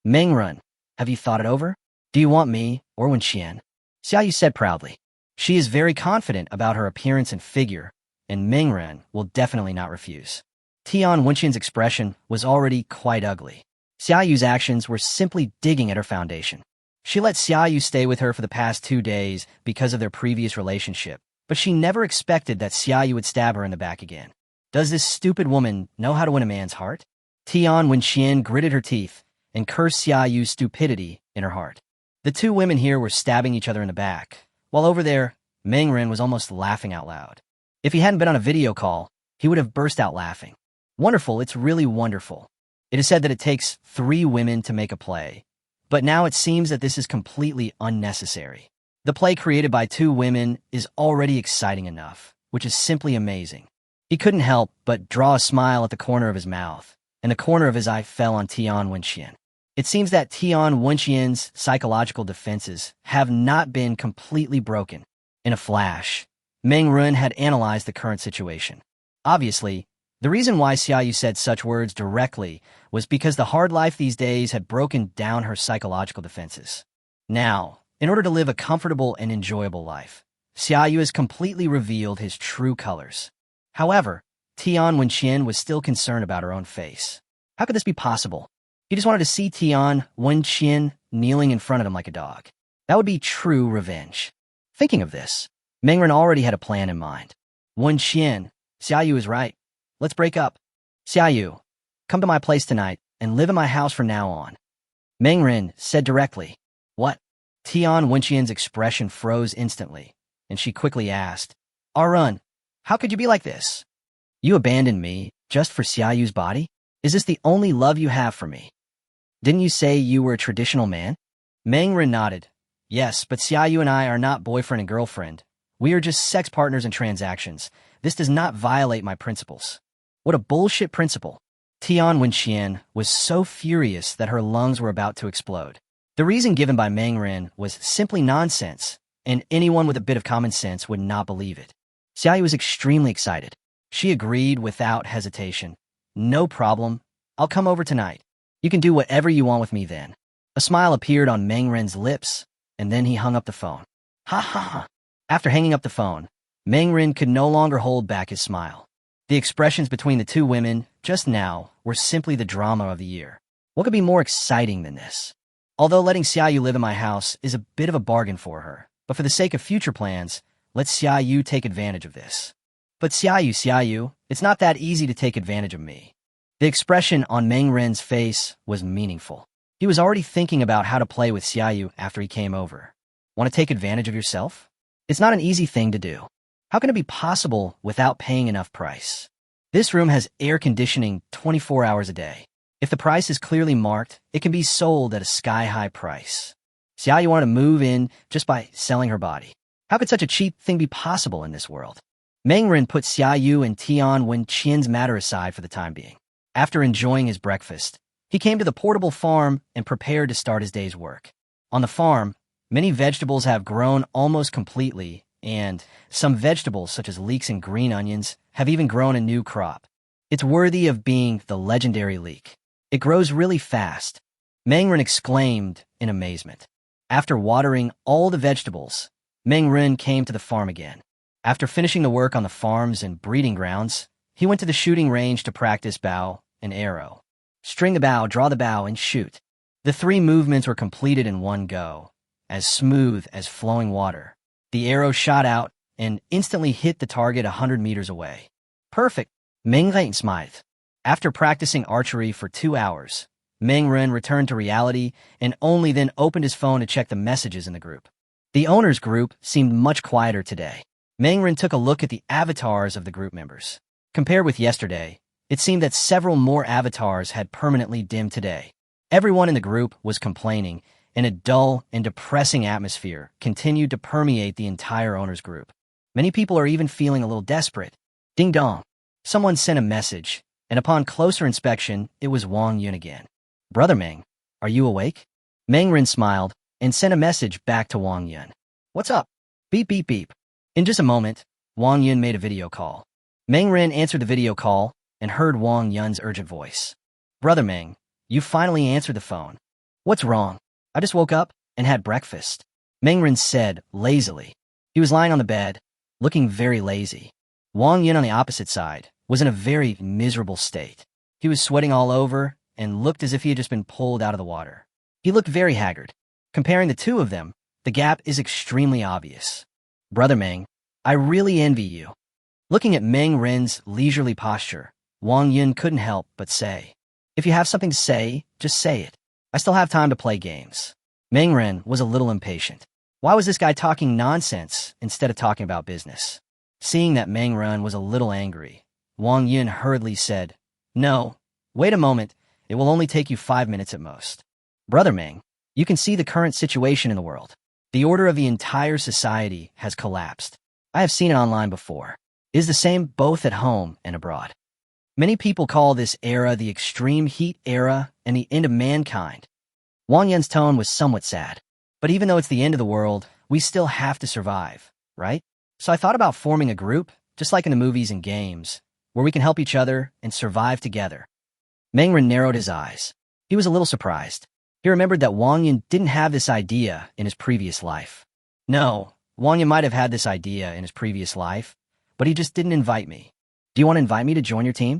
Mang Ren, have you thought it over? Do you want me or Wenqian? Xiaoyu said proudly. She is very confident about her appearance and figure, and Mang Ren will definitely not refuse. Tian Wenqian's expression was already quite ugly. Xiaoyu's actions were simply digging at her foundation. She let Xiaoyu stay with her for the past 2 days because of their previous relationship, but she never expected that Xiaoyu would stab her in the back again. Does this stupid woman know how to win a man's heart? Tian Wenqian gritted her teeth and cursed Xiaoyu's stupidity in her heart. The 2 women here were stabbing each other in the back, While over there, Meng Ren was almost laughing out loud. If he hadn't been on a video call, he would have burst out laughing. Wonderful, it's really wonderful. It is said that it takes 3 women to make a play, but now it seems that this is completely unnecessary. The play created by 2 women is already exciting enough, which is simply amazing. He couldn't help but draw a smile at the corner of his mouth, and the corner of his eye fell on Tian Wenxian. It seems that Tian Wenxian's psychological defenses have not been completely broken. In a flash, Meng Ren had analyzed the current situation. Obviously, the reason why Xiaoyu said such words directly was because the hard life these days had broken down her psychological defenses. Now, in order to live a comfortable and enjoyable life, Xiaoyu has completely revealed his true colors. However, Tian Wenxian was still concerned about her own face. How could this be possible? He just wanted to see Tian Wenxian kneeling in front of him like a dog. That would be true revenge. Thinking of this, Meng Ren already had a plan in mind. Wenxian, Xiaoyu is right. Let's break up. Xiaoyu, come to my place tonight and live in my house from now on. Meng Ren said directly. What? Tian Wenxian's expression froze instantly, and she quickly asked, Arun, how could you be like this? You abandoned me just for Xiaoyu's body? Is this the only love you have for me? Didn't you say you were a traditional man? Meng Ren nodded. Yes, but Xiaoyu and I are not boyfriend and girlfriend. We are just sex partners in transactions. This does not violate my principles. What a bullshit principle. Tian Wenxian was so furious that her lungs were about to explode. The reason given by Meng Ren was simply nonsense, and anyone with a bit of common sense would not believe it. Xiaoyu was extremely excited. She agreed without hesitation. No problem. I'll come over tonight. You can do whatever you want with me then. A smile appeared on Meng Ren's lips, and then he hung up the phone. Ha ha ha. After hanging up the phone, Meng Ren could no longer hold back his smile. The expressions between the 2 women, just now, were simply the drama of the year. What could be more exciting than this? Although letting Xiaoyu live in my house is a bit of a bargain for her, but for the sake of future plans, let Xiaoyu take advantage of this. But Xiaoyu, it's not that easy to take advantage of me. The expression on Meng Ren's face was meaningful. He was already thinking about how to play with Xiaoyu after he came over. Want to take advantage of yourself? It's not an easy thing to do. How can it be possible without paying enough price? This room has air conditioning 24 hours a day. If the price is clearly marked, it can be sold at a sky-high price. Xiaoyu wanted to move in just by selling her body. How could such a cheap thing be possible in this world? Meng Ren put Xiaoyu and Tian Wenxian's matter aside for the time being. After enjoying his breakfast, he came to the portable farm and prepared to start his day's work. On the farm, many vegetables have grown almost completely, and some vegetables, such as leeks and green onions, have even grown a new crop. It's worthy of being the legendary leek. It grows really fast. Meng Ren exclaimed in amazement. After watering all the vegetables, Meng Ren came to the farm again. After finishing the work on the farms and breeding grounds, he went to the shooting range to practice bow and arrow. String the bow, draw the bow, and shoot. The 3 movements were completed in one go, as smooth as flowing water. The arrow shot out and instantly hit the target 100 meters away. Perfect, Meng Ren smiled. After practicing archery for 2 hours, Meng Ren returned to reality and only then opened his phone to check the messages in the group. The owner's group seemed much quieter today. Meng Ren took a look at the avatars of the group members. Compared with yesterday, it seemed that several more avatars had permanently dimmed today. Everyone in the group was complaining, and a dull and depressing atmosphere continued to permeate the entire owner's group. Many people are even feeling a little desperate. Ding dong. Someone sent a message, and upon closer inspection, it was Wang Yun again. Brother Meng, are you awake? Meng Ren smiled and sent a message back to Wang Yun. What's up? Beep beep beep. In just a moment, Wang Yun made a video call. Meng Ren answered the video call and heard Wang Yun's urgent voice. Brother Meng, you finally answered the phone. What's wrong? I just woke up and had breakfast. Meng Ren said lazily. He was lying on the bed, looking very lazy. Wang Yun on the opposite side was in a very miserable state. He was sweating all over and looked as if he had just been pulled out of the water. He looked very haggard. Comparing the 2 of them, the gap is extremely obvious. Brother Meng, I really envy you. Looking at Meng Ren's leisurely posture, Wang Yun couldn't help but say, if you have something to say, just say it. I still have time to play games. Meng Ren was a little impatient. Why was this guy talking nonsense instead of talking about business? Seeing that Meng Run was a little angry, Wang Yun hurriedly said, "No, wait a moment. It will only take you 5 minutes at most. Brother Meng, you can see the current situation in the world. The order of the entire society has collapsed. I have seen it online before. It is the same both at home and abroad. Many people call this era the extreme heat era and the end of mankind." Wang Yun's tone was somewhat sad. "But even though it's the end of the world, we still have to survive, right? So I thought about forming a group, just like in the movies and games, where we can help each other and survive together." Meng Ren narrowed his eyes. He was a little surprised. He remembered that Wang Yun didn't have this idea in his previous life. "No, Wang Yun might have had this idea in his previous life, but he just didn't invite me. Do you want to invite me to join your team?"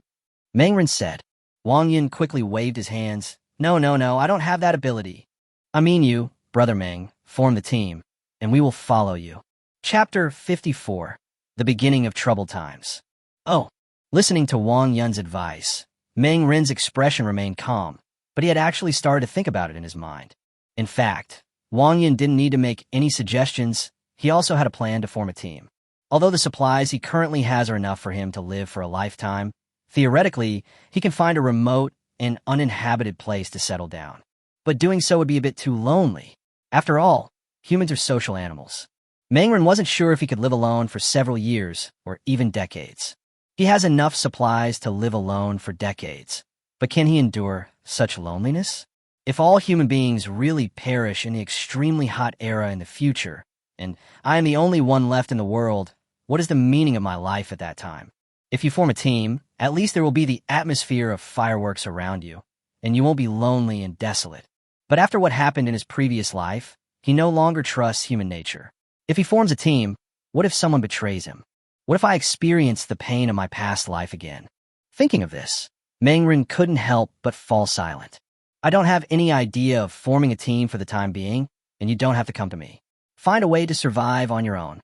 Meng Ren said. Wang Yun quickly waved his hands. No, I don't have that ability. I mean you, Brother Meng, form the team, and we will follow you." Chapter 54. The Beginning of Troubled Times. Oh. Listening to Wang Yun's advice, Meng Ren's expression remained calm, but he had actually started to think about it in his mind. In fact, Wang Yun didn't need to make any suggestions. He also had a plan to form a team. Although the supplies he currently has are enough for him to live for a lifetime, theoretically, he can find a remote and uninhabited place to settle down. But doing so would be a bit too lonely. After all, humans are social animals. Meng Ren wasn't sure if he could live alone for several years or even decades. He has enough supplies to live alone for decades, but can he endure such loneliness? If all human beings really perish in the extremely hot era in the future, and I am the only one left in the world, what is the meaning of my life at that time? If you form a team, at least there will be the atmosphere of fireworks around you, and you won't be lonely and desolate. But after what happened in his previous life, he no longer trusts human nature. If he forms a team, what if someone betrays him? What if I experience the pain of my past life again? Thinking of this, Meng Ren couldn't help but fall silent. "I don't have any idea of forming a team for the time being, and you don't have to come to me. Find a way to survive on your own."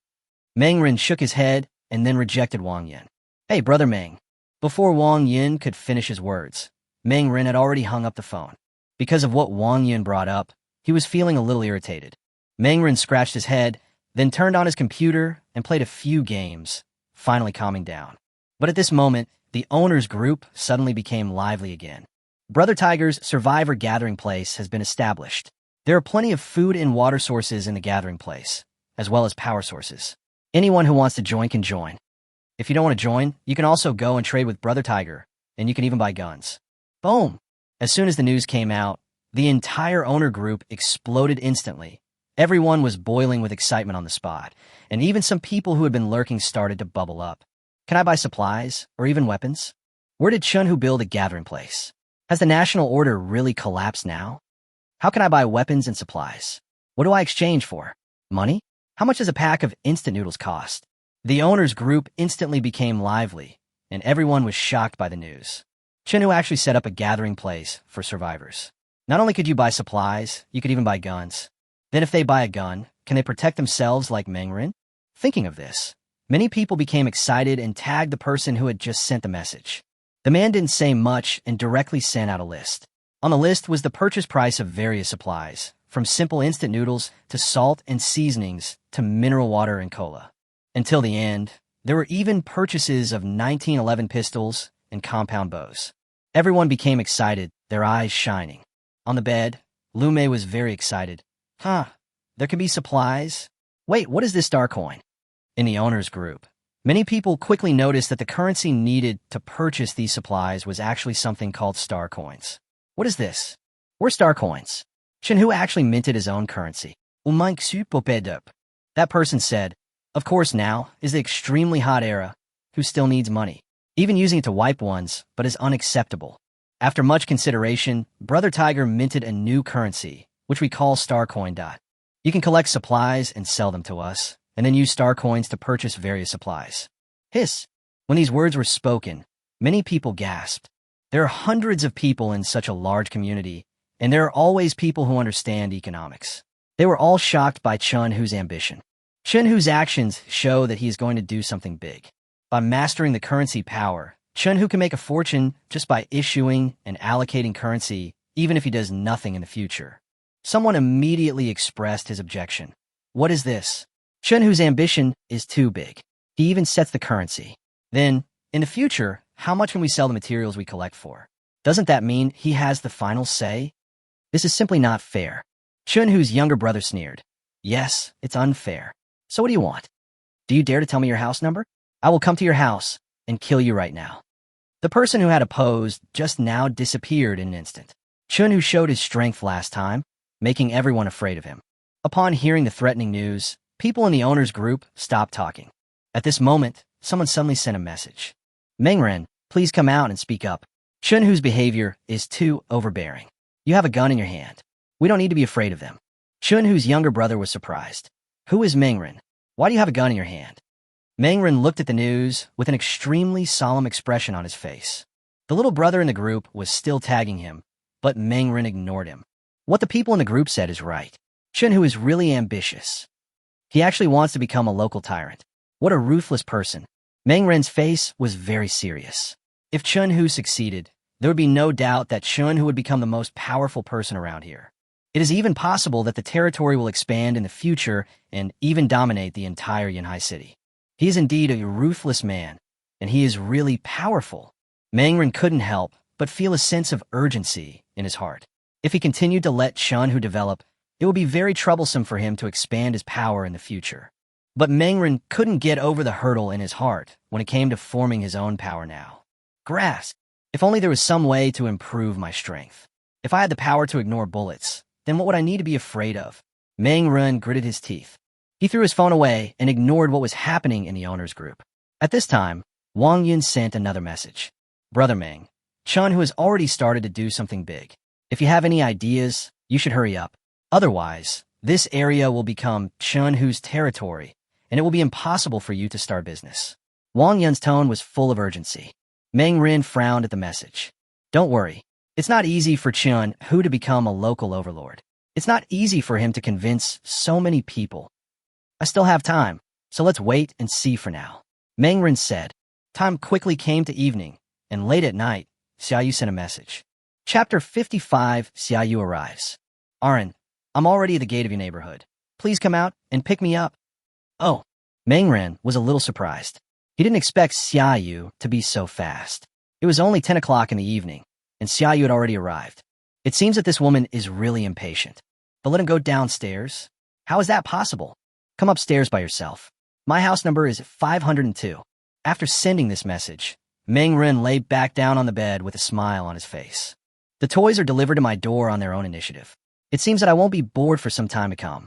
Meng Ren shook his head and then rejected Wang Yun. "Hey, Brother Meng." Before Wang Yun could finish his words, Meng Ren had already hung up the phone. Because of what Wang Yun brought up, he was feeling a little irritated. Meng Ren scratched his head, then turned on his computer and played a few games, finally calming down. But at this moment, the owner's group suddenly became lively again. Brother Tiger's survivor gathering place has been established. There are plenty of food and water sources in the gathering place, as well as power sources. Anyone who wants to join can join. If you don't want to join, you can also go and trade with Brother Tiger, and you can even buy guns. Boom! As soon as the news came out, the entire owner group exploded instantly. Everyone was boiling with excitement on the spot, and even some people who had been lurking started to bubble up. Can I buy supplies, or even weapons? Where did Chun Hu build a gathering place? Has the national order really collapsed now? How can I buy weapons and supplies? What do I exchange for? Money? How much does a pack of instant noodles cost? The owner's group instantly became lively, and everyone was shocked by the news. Chun Hu actually set up a gathering place for survivors. Not only could you buy supplies, you could even buy guns. Then if they buy a gun, can they protect themselves like Meng Ren? Thinking of this, many people became excited and tagged the person who had just sent the message. The man didn't say much and directly sent out a list. On the list was the purchase price of various supplies, from simple instant noodles to salt and seasonings to mineral water and cola. Until the end, there were even purchases of 1911 pistols and compound bows. Everyone became excited, their eyes shining. On the bed, Lu Mei was very excited. There can be supplies? Wait, what is this star coin? In the owner's group, many people quickly noticed that the currency needed to purchase these supplies was actually something called star coins. What is this? We're star coins. Chun Hu actually minted his own currency. That person said, of course now is the extremely hot era, who still needs money. Even using it to wipe ones, but is unacceptable. After much consideration, Brother Tiger minted a new currency, which we call star coin. You can collect supplies and sell them to us, and then use star coins to purchase various supplies. Hiss! When these words were spoken, many people gasped. There are hundreds of people in such a large community, and there are always people who understand economics. They were all shocked by Chun Hu's ambition. Chun Hu's actions show that he is going to do something big. By mastering the currency power, Chun Hu can make a fortune just by issuing and allocating currency, even if he does nothing in the future. Someone immediately expressed his objection. What is this? Chunhu's ambition is too big. He even sets the currency. Then, in the future, how much can we sell the materials we collect for? Doesn't that mean he has the final say? This is simply not fair. Chunhu's younger brother sneered. Yes, it's unfair. So what do you want? Do you dare to tell me your house number? I will come to your house and kill you right now. The person who had opposed just now disappeared in an instant. Chunhu showed his strength last time, making everyone afraid of him. Upon hearing the threatening news, people in the owner's group stopped talking. At this moment, someone suddenly sent a message. Mengren, please come out and speak up. Chunhu's behavior is too overbearing. You have a gun in your hand. We don't need to be afraid of them. Chunhu's younger brother was surprised. Who is Mengren? Why do you have a gun in your hand? Mengren looked at the news with an extremely solemn expression on his face. The little brother in the group was still tagging him, but Mengren ignored him. What the people in the group said is right. Chunhu is really ambitious. He actually wants to become a local tyrant. What a ruthless person. Mengren's face was very serious. If Chunhu succeeded, there would be no doubt that Chunhu would become the most powerful person around here. It is even possible that the territory will expand in the future and even dominate the entire Yanhai city. He is indeed a ruthless man, and he is really powerful. Mengren couldn't help but feel a sense of urgency in his heart. If he continued to let Chunhu develop, it would be very troublesome for him to expand his power in the future. But Mengren couldn't get over the hurdle in his heart when it came to forming his own power now. Grasp! If only there was some way to improve my strength. If I had the power to ignore bullets, then what would I need to be afraid of? Mengren gritted his teeth. He threw his phone away and ignored what was happening in the owner's group. At this time, Wang Yun sent another message. Brother Meng, Chunhu has already started to do something big. If you have any ideas, you should hurry up. Otherwise, this area will become Chunhu's territory, and it will be impossible for you to start business. Wang Yun's tone was full of urgency. Mengren frowned at the message. Don't worry. It's not easy for Chunhu to become a local overlord. It's not easy for him to convince so many people. I still have time, so let's wait and see for now. Mengren said. Time quickly came to evening, and late at night, Xiaoyu sent a message. Chapter 55, Xiaoyu arrives. Arin, I'm already at the gate of your neighborhood. Please come out and pick me up. Oh, Mengren was a little surprised. He didn't expect Xiaoyu to be so fast. It was only 10 o'clock in the evening, and Xiaoyu had already arrived. It seems that this woman is really impatient. But let him go downstairs. How is that possible? Come upstairs by yourself. My house number is 502. After sending this message, Mengren lay back down on the bed with a smile on his face. The toys are delivered to my door on their own initiative. It seems that I won't be bored for some time to come.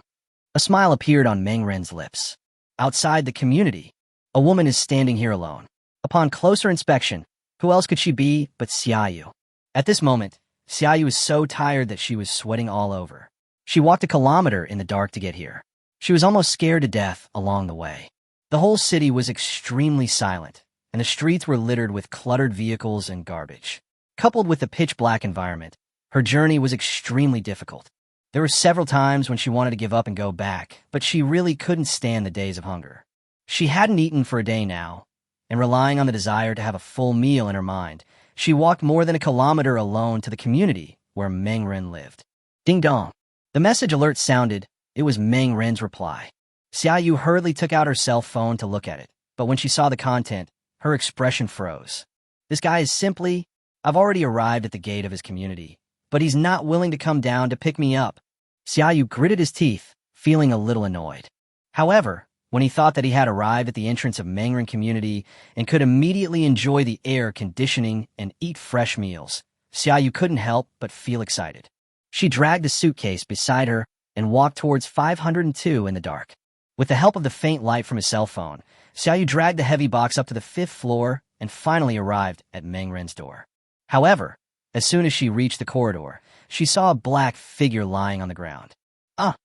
A smile appeared on Mengren's lips. Outside the community, a woman is standing here alone. Upon closer inspection, who else could she be but Xiaoyu? At this moment, Xiaoyu was so tired that she was sweating all over. She walked a kilometer in the dark to get here. She was almost scared to death along the way. The whole city was extremely silent, and the streets were littered with cluttered vehicles and garbage. Coupled with the pitch-black environment, her journey was extremely difficult. There were several times when she wanted to give up and go back, but she really couldn't stand the days of hunger. She hadn't eaten for a day now, and relying on the desire to have a full meal in her mind, she walked more than a kilometer alone to the community where Mengren lived. Ding dong. The message alert sounded. It was Mengren's reply. Xiaoyu hurriedly took out her cell phone to look at it, but when she saw the content, her expression froze. This guy is simply, I've already arrived at the gate of his community, but he's not willing to come down to pick me up. Xiaoyu gritted his teeth, feeling a little annoyed. However, when he thought that he had arrived at the entrance of Mengren community and could immediately enjoy the air conditioning and eat fresh meals, Xiaoyu couldn't help but feel excited. She dragged the suitcase beside her and walked towards 502 in the dark. With the help of the faint light from his cell phone, Xiaoyu dragged the heavy box up to the 5th floor and finally arrived at Mengren's door. However, as soon as she reached the corridor, she saw a black figure lying on the ground. Ah!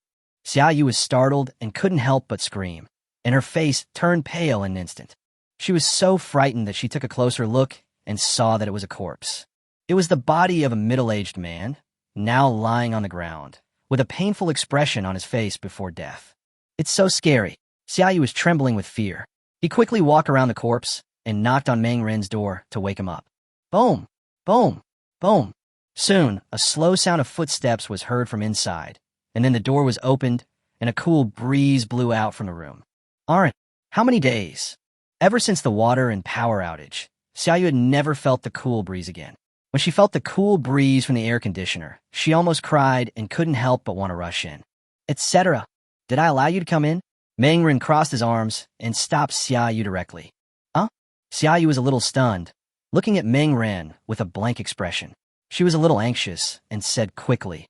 Xiaoyu was startled and couldn't help but scream, and her face turned pale in an instant. She was so frightened that she took a closer look and saw that it was a corpse. It was the body of a middle-aged man, now lying on the ground, with a painful expression on his face before death. It's so scary. Xiaoyu was trembling with fear. He quickly walked around the corpse and knocked on Mengren's door to wake him up. Boom! Boom! Boom! Soon, a slow sound of footsteps was heard from inside, and then the door was opened, and a cool breeze blew out from the room. Aren't, how many days? Ever since the water and power outage, Xiaoyu had never felt the cool breeze again. When she felt the cool breeze from the air conditioner, she almost cried and couldn't help but want to rush in. Etc. Did I allow you to come in? Mangren crossed his arms and stopped Xiaoyu directly. Huh? Xiaoyu was a little stunned, looking at Mangren with a blank expression. She was a little anxious and said quickly,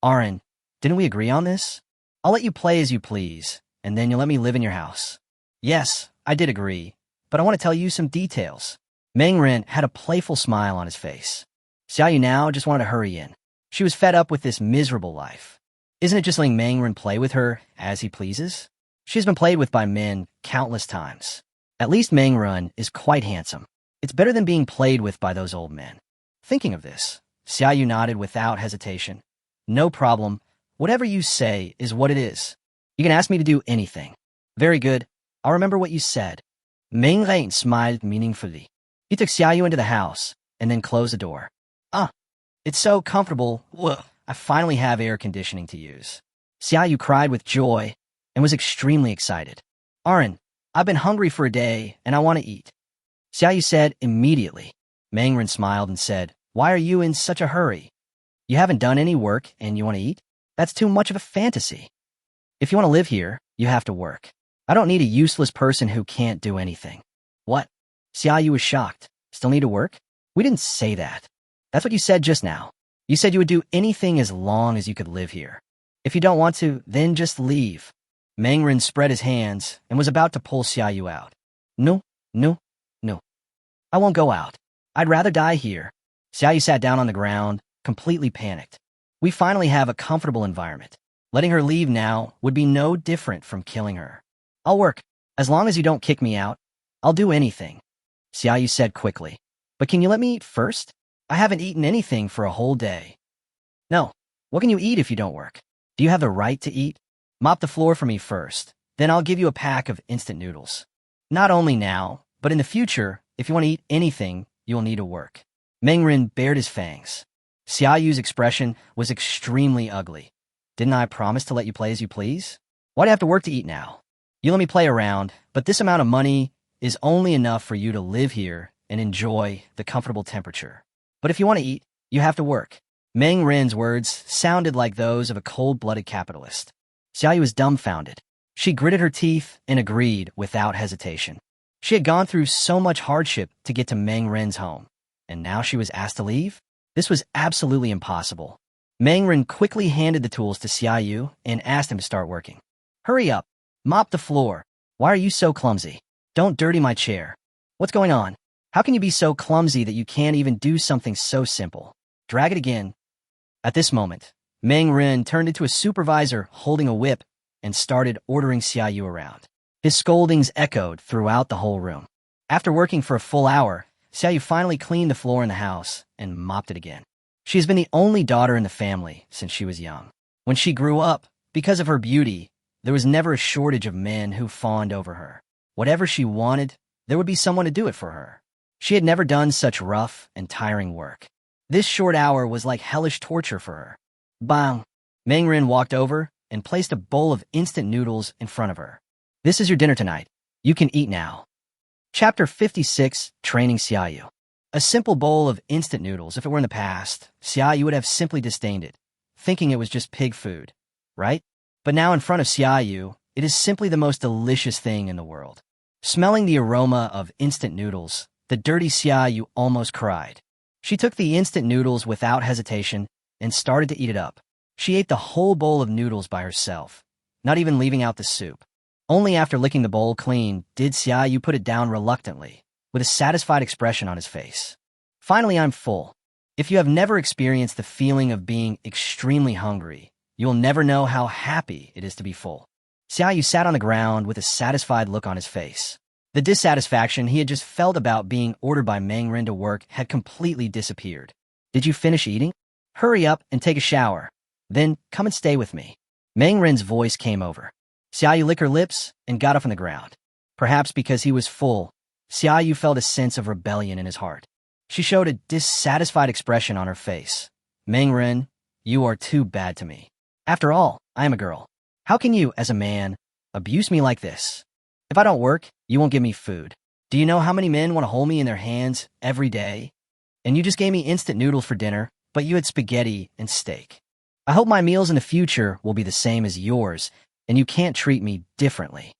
Arin, didn't we agree on this? I'll let you play as you please, and then you'll let me live in your house. Yes, I did agree, but I want to tell you some details. Mangren had a playful smile on his face. Xiaoyu now just wanted to hurry in. She was fed up with this miserable life. Isn't it just letting Mangren play with her as he pleases? She's been played with by men countless times. At least Mangren is quite handsome. It's better than being played with by those old men. Thinking of this, Xiaoyu nodded without hesitation. No problem. Whatever you say is what it is. You can ask me to do anything. Very good. I'll remember what you said. Mangren smiled meaningfully. He took Xiaoyu into the house and then closed the door. It's so comfortable. Ugh, I finally have air conditioning to use. Xiaoyu cried with joy and was extremely excited. Arin, I've been hungry for a day and I want to eat. Xiaoyu said immediately. Mangren smiled and said, Why are you in such a hurry? You haven't done any work and you want to eat? That's too much of a fantasy. If you want to live here, you have to work. I don't need a useless person who can't do anything. What? Xiaoyu was shocked. Still need to work? We didn't say that. That's what you said just now. You said you would do anything as long as you could live here. If you don't want to, then just leave. Mangren spread his hands and was about to pull Xiaoyu out. No. I won't go out. I'd rather die here. Xiaoyu sat down on the ground, completely panicked. We finally have a comfortable environment. Letting her leave now would be no different from killing her. I'll work. As long as you don't kick me out, I'll do anything. Xiaoyu said quickly. But can you let me eat first? I haven't eaten anything for a whole day. No. What can you eat if you don't work? Do you have the right to eat? Mop the floor for me first. Then I'll give you a pack of instant noodles. Not only now, but in the future, if you want to eat anything, you'll need to work. Mangren bared his fangs. Xiaoyu's expression was extremely ugly. Didn't I promise to let you play as you please? Why do I have to work to eat now? You let me play around, but this amount of money is only enough for you to live here and enjoy the comfortable temperature. But if you want to eat, you have to work. Mangren's words sounded like those of a cold-blooded capitalist. Xiaoyu was dumbfounded. She gritted her teeth and agreed without hesitation. She had gone through so much hardship to get to Mangren's home, and now she was asked to leave? This was absolutely impossible. Mangren quickly handed the tools to Xiaoyu and asked him to start working. Hurry up. Mop the floor. Why are you so clumsy? Don't dirty my chair. What's going on? How can you be so clumsy that you can't even do something so simple? Drag it again. At this moment, Mangren turned into a supervisor holding a whip and started ordering Xiaoyu around. His scoldings echoed throughout the whole room. After working for a full hour, Xiaoyu finally cleaned the floor in the house and mopped it again. She has been the only daughter in the family since she was young. When she grew up, because of her beauty, there was never a shortage of men who fawned over her. Whatever she wanted, there would be someone to do it for her. She had never done such rough and tiring work. This short hour was like hellish torture for her. Bang! Mangren walked over and placed a bowl of instant noodles in front of her. This is your dinner tonight. You can eat now. Chapter 56, Training Xiaoyu. A simple bowl of instant noodles. If it were in the past, Xiaoyu would have simply disdained it, thinking it was just pig food, right? But now in front of Xiaoyu, it is simply the most delicious thing in the world. Smelling the aroma of instant noodles, the dirty Xiaoyu almost cried. She took the instant noodles without hesitation and started to eat it up. She ate the whole bowl of noodles by herself, not even leaving out the soup. Only after licking the bowl clean did Xiaoyu put it down reluctantly, with a satisfied expression on his face. Finally, I'm full. If you have never experienced the feeling of being extremely hungry, you'll never know how happy it is to be full. Xiaoyu sat on the ground with a satisfied look on his face. The dissatisfaction he had just felt about being ordered by Mangren to work had completely disappeared. Did you finish eating? Hurry up and take a shower. Then come and stay with me. Mangren's voice came over. Xiaoyu licked her lips and got up on the ground. Perhaps because he was full, Xiaoyu felt a sense of rebellion in his heart. She showed a dissatisfied expression on her face. Mangren, you are too bad to me. After all, I am a girl. How can you, as a man, abuse me like this? If I don't work, you won't give me food. Do you know how many men want to hold me in their hands every day? And you just gave me instant noodles for dinner, but you had spaghetti and steak. I hope my meals in the future will be the same as yours, and you can't treat me differently.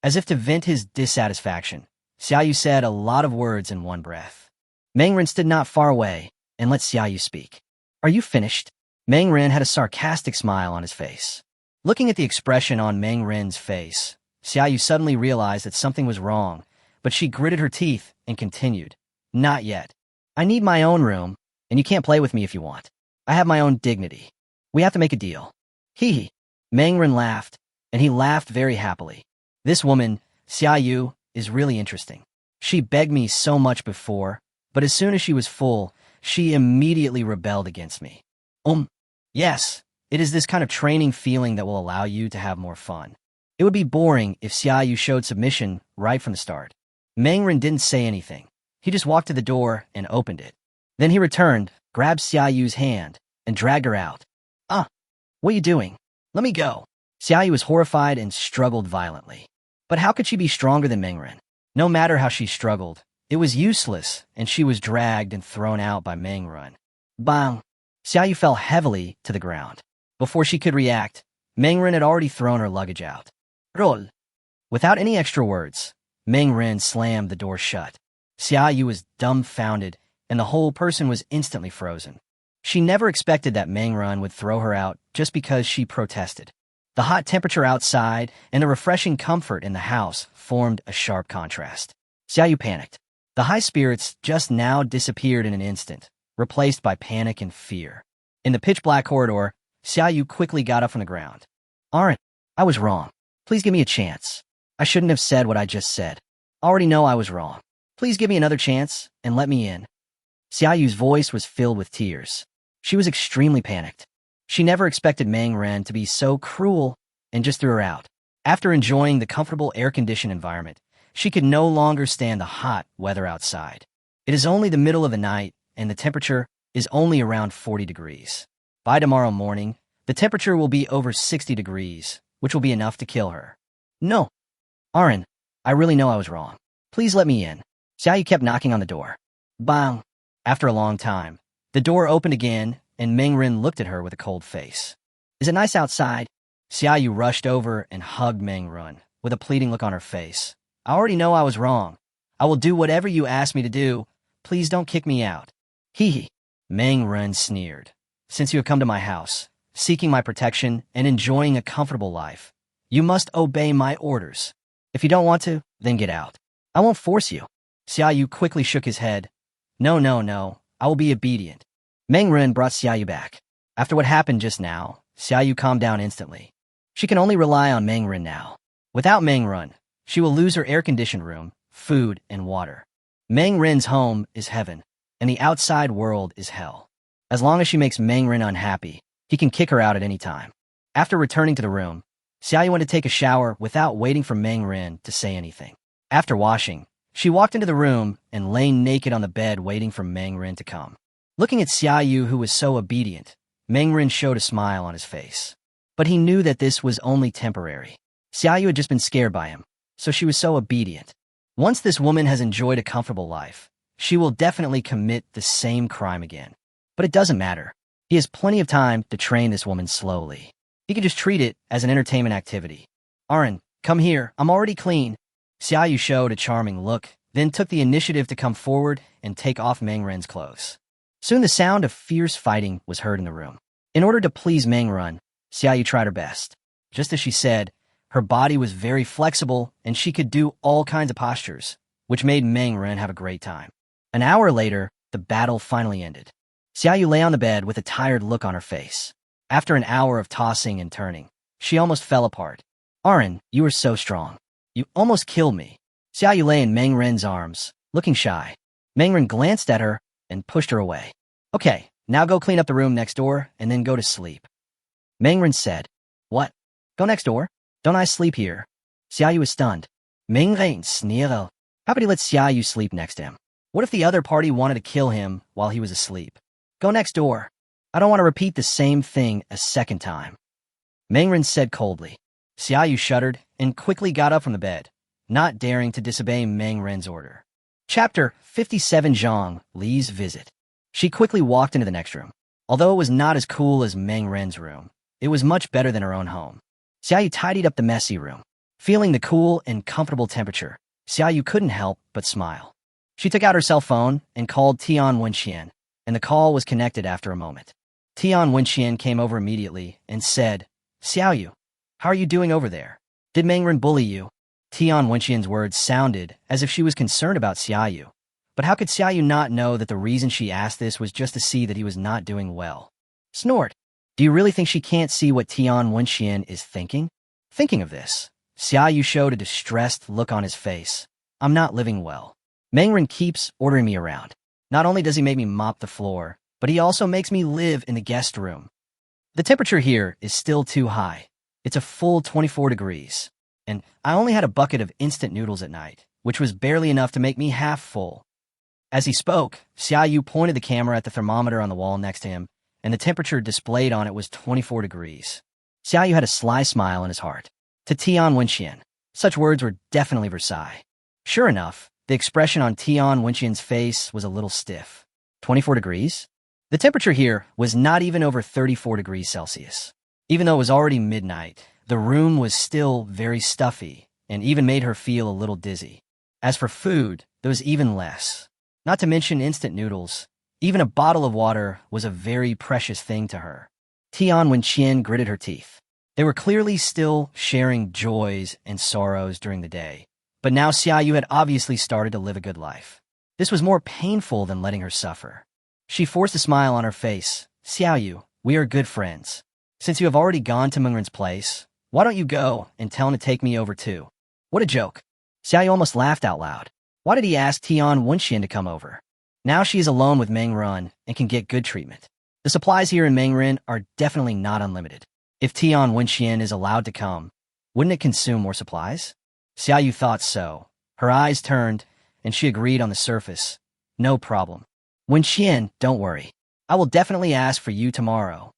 As if to vent his dissatisfaction, Xiaoyu said a lot of words in one breath. Meng stood not far away and let Xiaoyu speak. Are you finished? Meng had a sarcastic smile on his face. Looking at the expression on Meng face, Xiaoyu suddenly realized that something was wrong, but she gritted her teeth and continued. Not yet. I need my own room, and you can't play with me if you want. I have my own dignity. We have to make a deal. Hee hee. Meng laughed, and he laughed very happily. This woman, Xiaoyu, is really interesting. She begged me so much before, but as soon as she was full, she immediately rebelled against me. Yes, it is this kind of training feeling that will allow you to have more fun. It would be boring if Xiaoyu showed submission right from the start. Meng didn't say anything. He just walked to the door and opened it. Then he returned, grabbed Xiaoyu's hand, and dragged her out. What are you doing? Let me go. Xiaoyu was horrified and struggled violently. But how could she be stronger than Meng? No matter how she struggled, it was useless, and she was dragged and thrown out by Meng. Bang! Xiaoyu fell heavily to the ground. Before she could react, Meng had already thrown her luggage out. Roll! Without any extra words, Meng slammed the door shut. Xiaoyu was dumbfounded, and the whole person was instantly frozen. She never expected that Meng would throw her out just because she protested. The hot temperature outside and the refreshing comfort in the house formed a sharp contrast. Xiaoyu panicked. The high spirits just now disappeared in an instant, replaced by panic and fear. In the pitch-black corridor, Xiaoyu quickly got up from the ground. Aren't, I was wrong. Please give me a chance. I shouldn't have said what I just said. I already know I was wrong. Please give me another chance and let me in. Xiaoyu's voice was filled with tears. She was extremely panicked. She never expected Meng to be so cruel and just threw her out. After enjoying the comfortable air-conditioned environment, she could no longer stand the hot weather outside. It is only the middle of the night, and the temperature is only around 40 degrees. By tomorrow morning, the temperature will be over 60 degrees, which will be enough to kill her. No. Aaron, I really know I was wrong. Please let me in. Xiaoyu kept knocking on the door. Bang! After a long time, the door opened again, and Meng looked at her with a cold face. Is it nice outside? Xiaoyu rushed over and hugged Meng with a pleading look on her face. I already know I was wrong. I will do whatever you ask me to do. Please don't kick me out. Hee hee. Meng sneered. Since you have come to my house, seeking my protection and enjoying a comfortable life, you must obey my orders. If you don't want to, then get out. I won't force you. Xiaoyu quickly shook his head. No. I will be obedient. Meng brought Xiaoyu back. After what happened just now, Xiaoyu calmed down instantly. She can only rely on Meng now. Without Meng she will lose her air-conditioned room, food, and water. Meng home is heaven, and the outside world is hell. As long as she makes Meng unhappy, he can kick her out at any time. After returning to the room, Xiaoyu went to take a shower without waiting for Meng to say anything. After washing, she walked into the room and lay naked on the bed waiting for Meng to come. Looking at Xiaoyu, who was so obedient, Meng showed a smile on his face. But he knew that this was only temporary. Xiaoyu had just been scared by him, so she was so obedient. Once this woman has enjoyed a comfortable life, she will definitely commit the same crime again. But it doesn't matter. He has plenty of time to train this woman slowly. He could just treat it as an entertainment activity. Aaron, come here. I'm already clean. Xiaoyu showed a charming look, then took the initiative to come forward and take off Meng clothes. Soon the sound of fierce fighting was heard in the room. In order to please Meng Xiaoyu tried her best. Just as she said, her body was very flexible and she could do all kinds of postures, which made Meng have a great time. An hour later, the battle finally ended. Xiaoyu lay on the bed with a tired look on her face. After an hour of tossing and turning, she almost fell apart. Aaron, you were so strong. You almost killed me. Xiaoyu lay in Meng arms, looking shy. Meng glanced at her and pushed her away. Okay, now go clean up the room next door and then go to sleep. Meng said. What? Go next door? Don't I sleep here? Xiaoyu was stunned. Meng sneered. How could he let Xiaoyu sleep next to him? What if the other party wanted to kill him while he was asleep? Go next door. I don't want to repeat the same thing a second time. Meng said coldly. Xiaoyu shuddered and quickly got up from the bed, not daring to disobey Meng Ren's order. Chapter 57 Zhang Li's Visit. She quickly walked into the next room. Although it was not as cool as Meng Ren's room, it was much better than her own home. Xiaoyu tidied up the messy room. Feeling the cool and comfortable temperature, Xiaoyu couldn't help but smile. She took out her cell phone and called Tian Wenxian, and the call was connected after a moment. Tian Wenxian came over immediately and said, "Xiaoyu, how are you doing over there? Did Meng Ren bully you?" Tian Wenxian's words sounded as if she was concerned about Xiaoyu, but how could Xiaoyu not know that the reason she asked this was just to see that he was not doing well? Snort. Do you really think she can't see what Tian Wenxian is thinking? Thinking of this, Xiaoyu showed a distressed look on his face. I'm not living well. Meng Ren keeps ordering me around. Not only does he make me mop the floor, but he also makes me live in the guest room. The temperature here is still too high. It's a full 24 degrees. And I only had a bucket of instant noodles at night, which was barely enough to make me half full. As he spoke, Xiaoyu pointed the camera at the thermometer on the wall next to him, and the temperature displayed on it was 24 degrees. Xiaoyu had a sly smile in his heart. To Tian Wenxian, such words were definitely Versailles. Sure enough, the expression on Tian Wenxian's face was a little stiff. 24 degrees? The temperature here was not even over 34 degrees Celsius. Even though it was already midnight, the room was still very stuffy and even made her feel a little dizzy. As for food, there was even less. Not to mention instant noodles. Even a bottle of water was a very precious thing to her. Tian Wenxian gritted her teeth. They were clearly still sharing joys and sorrows during the day, but now Xiaoyu had obviously started to live a good life. This was more painful than letting her suffer. She forced a smile on her face. Xiaoyu, we are good friends. Since you have already gone to Meng Ren's place, why don't you go and tell him to take me over too? What a joke. Xiaoyu almost laughed out loud. Why did he ask Tian Wenxian to come over? Now she is alone with Meng Ren and can get good treatment. The supplies here in Meng Ren are definitely not unlimited. If Tian Wenxian is allowed to come, wouldn't it consume more supplies? Xiaoyu thought so. Her eyes turned, and she agreed on the surface. No problem. Wenxian, don't worry. I will definitely ask for you tomorrow.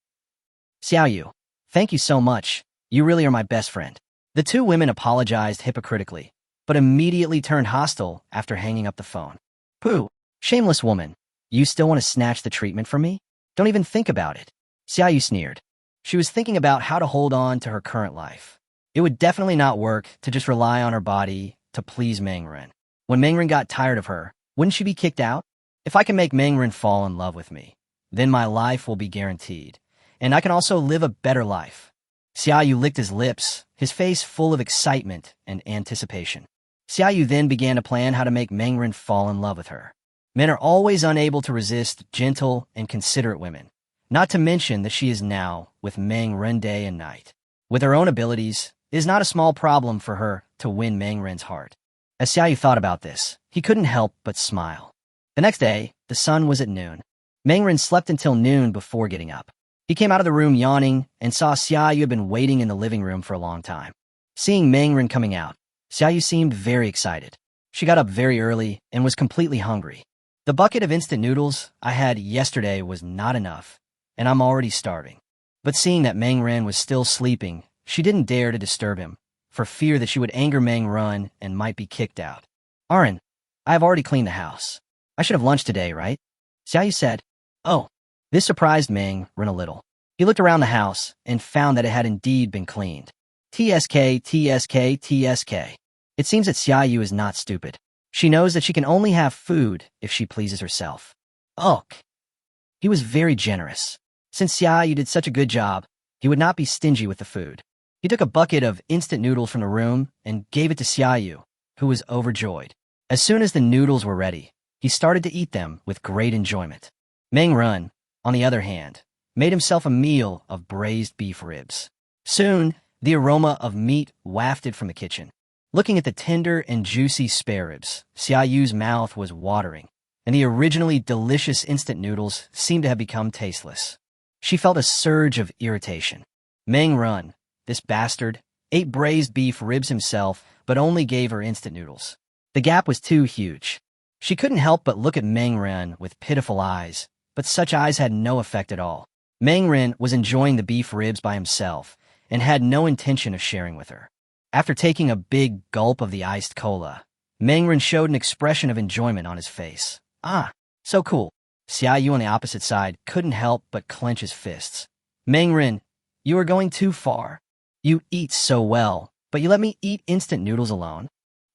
Xiaoyu, thank you so much. You really are my best friend. The two women apologized hypocritically, but immediately turned hostile after hanging up the phone. Pooh, shameless woman. You still want to snatch the treatment from me? Don't even think about it. Xiaoyu sneered. She was thinking about how to hold on to her current life. It would definitely not work to just rely on her body to please Meng Ren. When Meng Ren got tired of her, wouldn't she be kicked out? If I can make Meng Ren fall in love with me, then my life will be guaranteed, and I can also live a better life. Xiaoyu licked his lips, his face full of excitement and anticipation. Xiaoyu then began to plan how to make Meng Ren fall in love with her. Men are always unable to resist gentle and considerate women. Not to mention that she is now with Meng Ren day and night. With her own abilities, it is not a small problem for her to win Meng Ren's heart. As Xiaoyu thought about this, he couldn't help but smile. The next day, the sun was at noon. Meng Ren slept until noon before getting up. He came out of the room yawning and saw Xiaoyu had been waiting in the living room for a long time. Seeing Meng Ren coming out, Xiaoyu seemed very excited. She got up very early and was completely hungry. The bucket of instant noodles I had yesterday was not enough, and I'm already starving. But seeing that Meng Ren was still sleeping, she didn't dare to disturb him, for fear that she would anger Meng Ren and might be kicked out. Arin, I have already cleaned the house. I should have lunch today, right? Xiaoyu said. Oh. This surprised Meng Ren a little. He looked around the house and found that it had indeed been cleaned. TSK, TSK, TSK. It seems that Xiaoyu is not stupid. She knows that she can only have food if she pleases herself. Ugh. He was very generous. Since Xiaoyu did such a good job, he would not be stingy with the food. He took a bucket of instant noodles from the room and gave it to Xiaoyu, who was overjoyed. As soon as the noodles were ready, he started to eat them with great enjoyment. Meng Ren, on the other hand, made himself a meal of braised beef ribs. Soon, the aroma of meat wafted from the kitchen. Looking at the tender and juicy spare ribs, Xiaoyu's mouth was watering, and the originally delicious instant noodles seemed to have become tasteless. She felt a surge of irritation. Meng Ren, this bastard, ate braised beef ribs himself, but only gave her instant noodles. The gap was too huge. She couldn't help but look at Meng Ren with pitiful eyes, but such eyes had no effect at all. Meng Ren was enjoying the beef ribs by himself, and had no intention of sharing with her. After taking a big gulp of the iced cola, Mangren showed an expression of enjoyment on his face. Ah, so cool. Xiaoyu on the opposite side couldn't help but clench his fists. Mangren, you are going too far. You eat so well, but you let me eat instant noodles alone.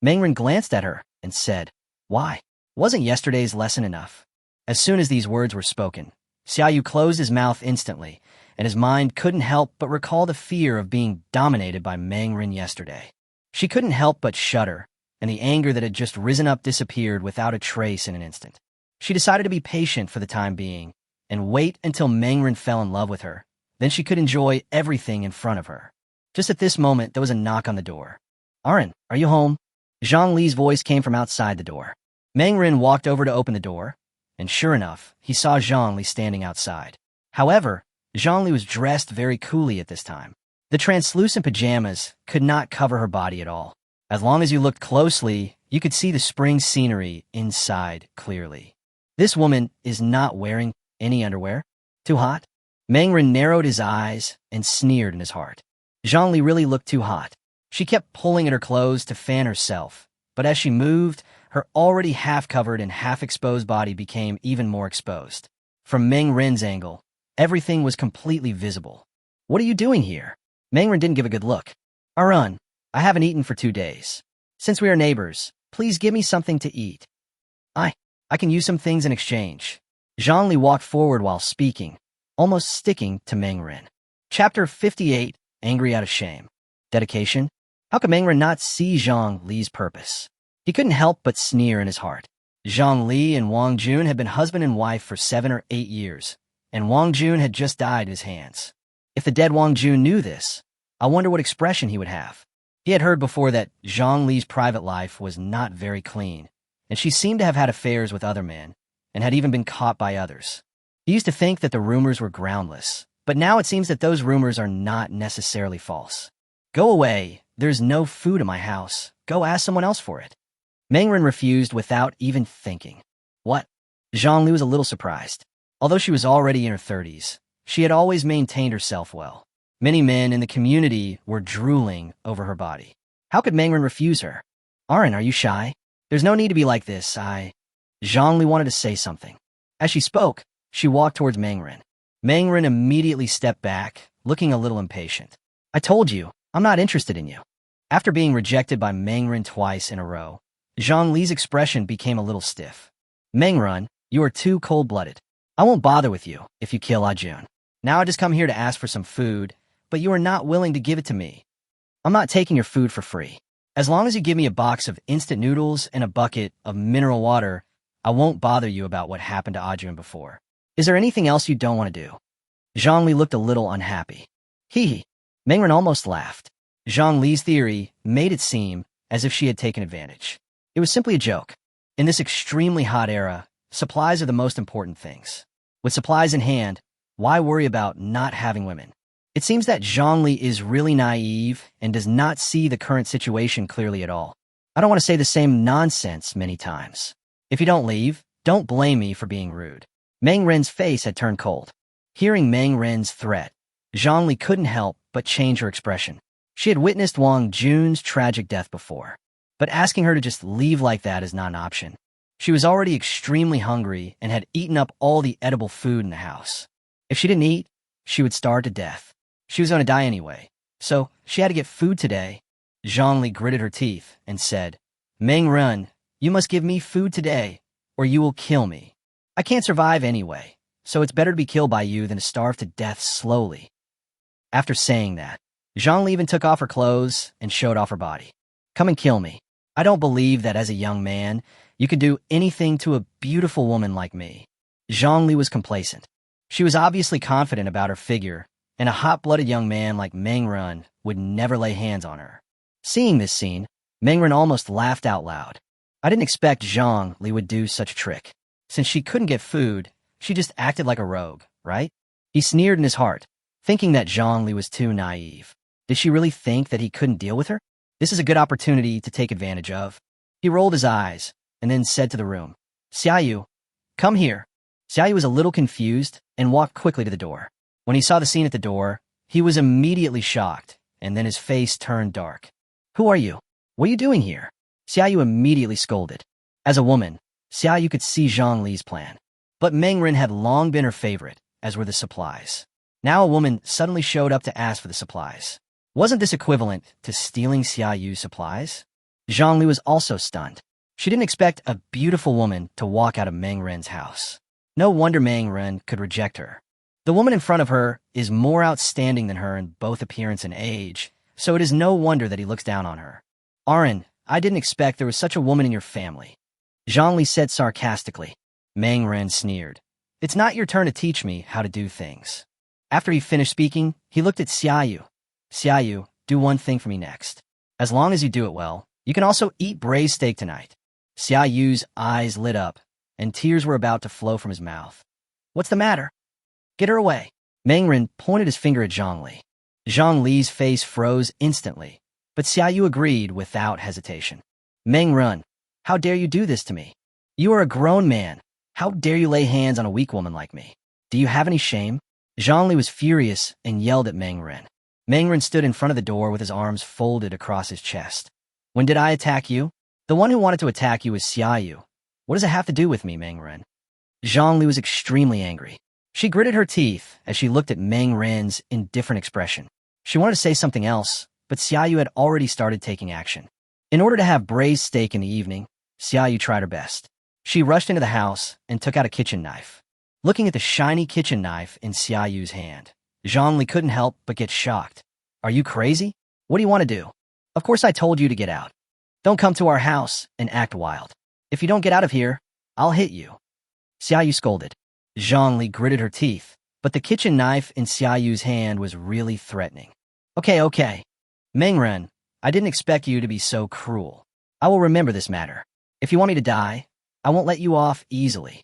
Mangren glanced at her and said, why? Wasn't yesterday's lesson enough? As soon as these words were spoken, Xiaoyu closed his mouth instantly, and his mind couldn't help but recall the fear of being dominated by Mangren yesterday. She couldn't help but shudder, and the anger that had just risen up disappeared without a trace in an instant. She decided to be patient for the time being, and wait until Mangren fell in love with her. Then she could enjoy everything in front of her. Just at this moment, there was a knock on the door. Arin, are you home? Zhang Li's voice came from outside the door. Mangren walked over to open the door, and sure enough, he saw Zhang Li standing outside. However, Zhang Li was dressed very coolly at this time. The translucent pajamas could not cover her body at all. As long as you looked closely, you could see the spring scenery inside clearly. This woman is not wearing any underwear. Too hot? Mangren narrowed his eyes and sneered in his heart. Zhang Li really looked too hot. She kept pulling at her clothes to fan herself, but as she moved, her already half-covered and half-exposed body became even more exposed. From Mangren's angle, everything was completely visible. What are you doing here? Mangren didn't give a good look. Arun, I haven't eaten for 2 days. Since we are neighbors, please give me something to eat. I can use some things in exchange. Zhang Li walked forward while speaking, almost sticking to Mangren. Chapter 58, Angry Out of Shame. Dedication? How could Mangren not see Zhang Li's purpose? He couldn't help but sneer in his heart. Zhang Li and Wang Jun had been husband and wife for 7 or 8 years, and Wang Jun had just died in his hands. If the dead Wang Jun knew this, I wonder what expression he would have. He had heard before that Zhang Li's private life was not very clean, and she seemed to have had affairs with other men, and had even been caught by others. He used to think that the rumors were groundless, but now it seems that those rumors are not necessarily false. Go away, there's no food in my house. Go ask someone else for it. Mangren refused without even thinking. What? Zhang Li was a little surprised. Although she was already in her 30s, she had always maintained herself well. Many men in the community were drooling over her body. How could Mangren refuse her? Arin, are you shy? There's no need to be like this, Zhang Li wanted to say something. As she spoke, she walked towards Mangren. Mangren immediately stepped back, looking a little impatient. I told you, I'm not interested in you. After being rejected by Mangren twice in a row, Zhang Li's expression became a little stiff. Mangren, you are too cold-blooded. I won't bother with you if you kill Ajun. Now I just come here to ask for some food, but you are not willing to give it to me. I'm not taking your food for free. As long as you give me a box of instant noodles and a bucket of mineral water, I won't bother you about what happened to Ajun before. Is there anything else you don't want to do? Zhang Li looked a little unhappy. Hee. Mangren almost laughed. Zhang Li's theory made it seem as if she had taken advantage. It was simply a joke. In this extremely hot era, supplies are the most important things. With supplies in hand, why worry about not having women? It seems that Zhang Li is really naive and does not see the current situation clearly at all. I don't want to say the same nonsense many times. If you don't leave, don't blame me for being rude. Mangren's face had turned cold. Hearing Mangren's threat, Zhang Li couldn't help but change her expression. She had witnessed Wang Jun's tragic death before, but asking her to just leave like that is not an option. She was already extremely hungry and had eaten up all the edible food in the house. If she didn't eat, she would starve to death. She was going to die anyway, so she had to get food today. Zhang Li gritted her teeth and said, Mangren, you must give me food today, or you will kill me. I can't survive anyway, so it's better to be killed by you than to starve to death slowly. After saying that, Zhang Li even took off her clothes and showed off her body. Come and kill me. I don't believe that as a young man, you could do anything to a beautiful woman like me. Zhang Li was complacent. She was obviously confident about her figure, and a hot-blooded young man like Mangren would never lay hands on her. Seeing this scene, Mangren almost laughed out loud. I didn't expect Zhang Li would do such a trick. Since she couldn't get food, she just acted like a rogue, right? He sneered in his heart, thinking that Zhang Li was too naive. Did she really think that he couldn't deal with her? This is a good opportunity to take advantage of. He rolled his eyes, and then said to the room, Xiaoyu, come here. Xiaoyu was a little confused and walked quickly to the door. When he saw the scene at the door, He was immediately shocked, and then his face turned dark. Who are you? What are you doing here? Xiaoyu immediately scolded. As a woman, Xiaoyu could see Zhongli's plan. But Meng Ren had long been her favorite, as were the supplies. Now a woman suddenly showed up to ask for the supplies. Wasn't this equivalent to stealing Xiaoyu's supplies? Zhongli was also stunned. She didn't expect a beautiful woman to walk out of Meng Ren's house. No wonder Meng Ren could reject her. The woman in front of her is more outstanding than her in both appearance and age, so it is no wonder that he looks down on her. Arin, I didn't expect there was such a woman in your family. Zhongli said sarcastically. Meng Ren sneered. It's not your turn to teach me how to do things. After he finished speaking, he looked at Xiaoyu. Xiaoyu, do one thing for me next. As long as you do it well, you can also eat braised steak tonight. Xiaoyu's eyes lit up, and tears were about to flow from his mouth. What's the matter? Get her away. Meng Ren pointed his finger at Zhongli. Zhongli's face froze instantly, but Xiaoyu agreed without hesitation. Meng Ren, how dare you do this to me? You are a grown man. How dare you lay hands on a weak woman like me? Do you have any shame? Zhongli was furious and yelled at Meng Ren. Meng Ren stood in front of the door with his arms folded across his chest. When did I attack you? The one who wanted to attack you was Xiaoyu. What does it have to do with me, Meng Ren? Zhongli was extremely angry. She gritted her teeth as she looked at Meng Ren's indifferent expression. She wanted to say something else, but Xiaoyu had already started taking action. In order to have braised steak in the evening, Xiaoyu tried her best. She rushed into the house and took out a kitchen knife. Looking at the shiny kitchen knife in Xiaoyu's hand, Zhongli couldn't help but get shocked. Are you crazy? What do you want to do? Of course I told you to get out. Don't come to our house and act wild. If you don't get out of here, I'll hit you. Xiaoyu scolded. Zhongli gritted her teeth, but the kitchen knife in Xiaoyu's hand was really threatening. Okay. Meng Ren, I didn't expect you to be so cruel. I will remember this matter. If you want me to die, I won't let you off easily.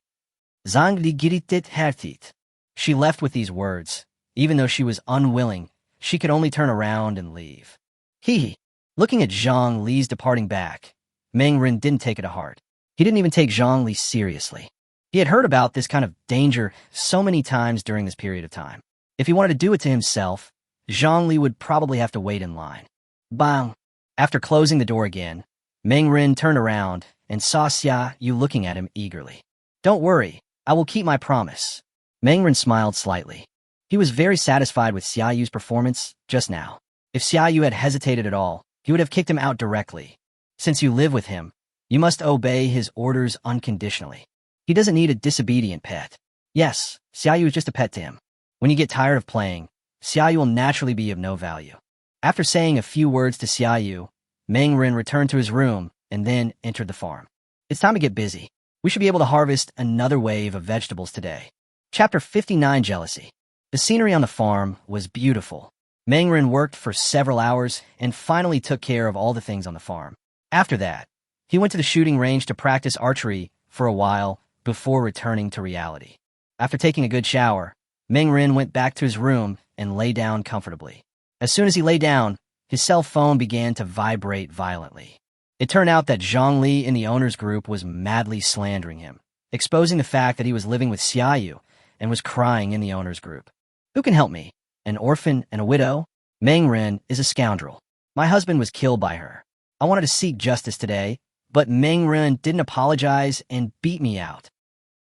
Zhongli gritted her teeth. She left with these words. Even though she was unwilling, she could only turn around and leave. Hee. Looking at Zhongli's departing back, Meng Ren didn't take it to heart. He didn't even take Zhongli seriously. He had heard about this kind of danger so many times during this period of time. If he wanted to do it to himself, Zhongli would probably have to wait in line. Bang! After closing the door again, Meng Ren turned around and saw Xiaoyu looking at him eagerly. Don't worry, I will keep my promise. Meng Ren smiled slightly. He was very satisfied with Xiaoyu's performance just now. If Xiaoyu had hesitated at all, he would have kicked him out directly. Since you live with him, you must obey his orders unconditionally. He doesn't need a disobedient pet. Yes, Xiaoyu is just a pet to him. When you get tired of playing, Xiaoyu will naturally be of no value. After saying a few words to Xiaoyu, Meng Ren returned to his room and then entered the farm. It's time to get busy. We should be able to harvest another wave of vegetables today. Chapter 59, Jealousy. The scenery on the farm was beautiful. Meng Ren worked for several hours and finally took care of all the things on the farm. After that, he went to the shooting range to practice archery for a while before returning to reality. After taking a good shower, Meng Ren went back to his room and lay down comfortably. As soon as he lay down, his cell phone began to vibrate violently. It turned out that Zhongli in the owner's group was madly slandering him, exposing the fact that he was living with Xiaoyu and was crying in the owner's group. Who can help me? An orphan and a widow? Meng Ren is a scoundrel. My husband was killed by her. I wanted to seek justice today, but Meng Ren didn't apologize and beat me out.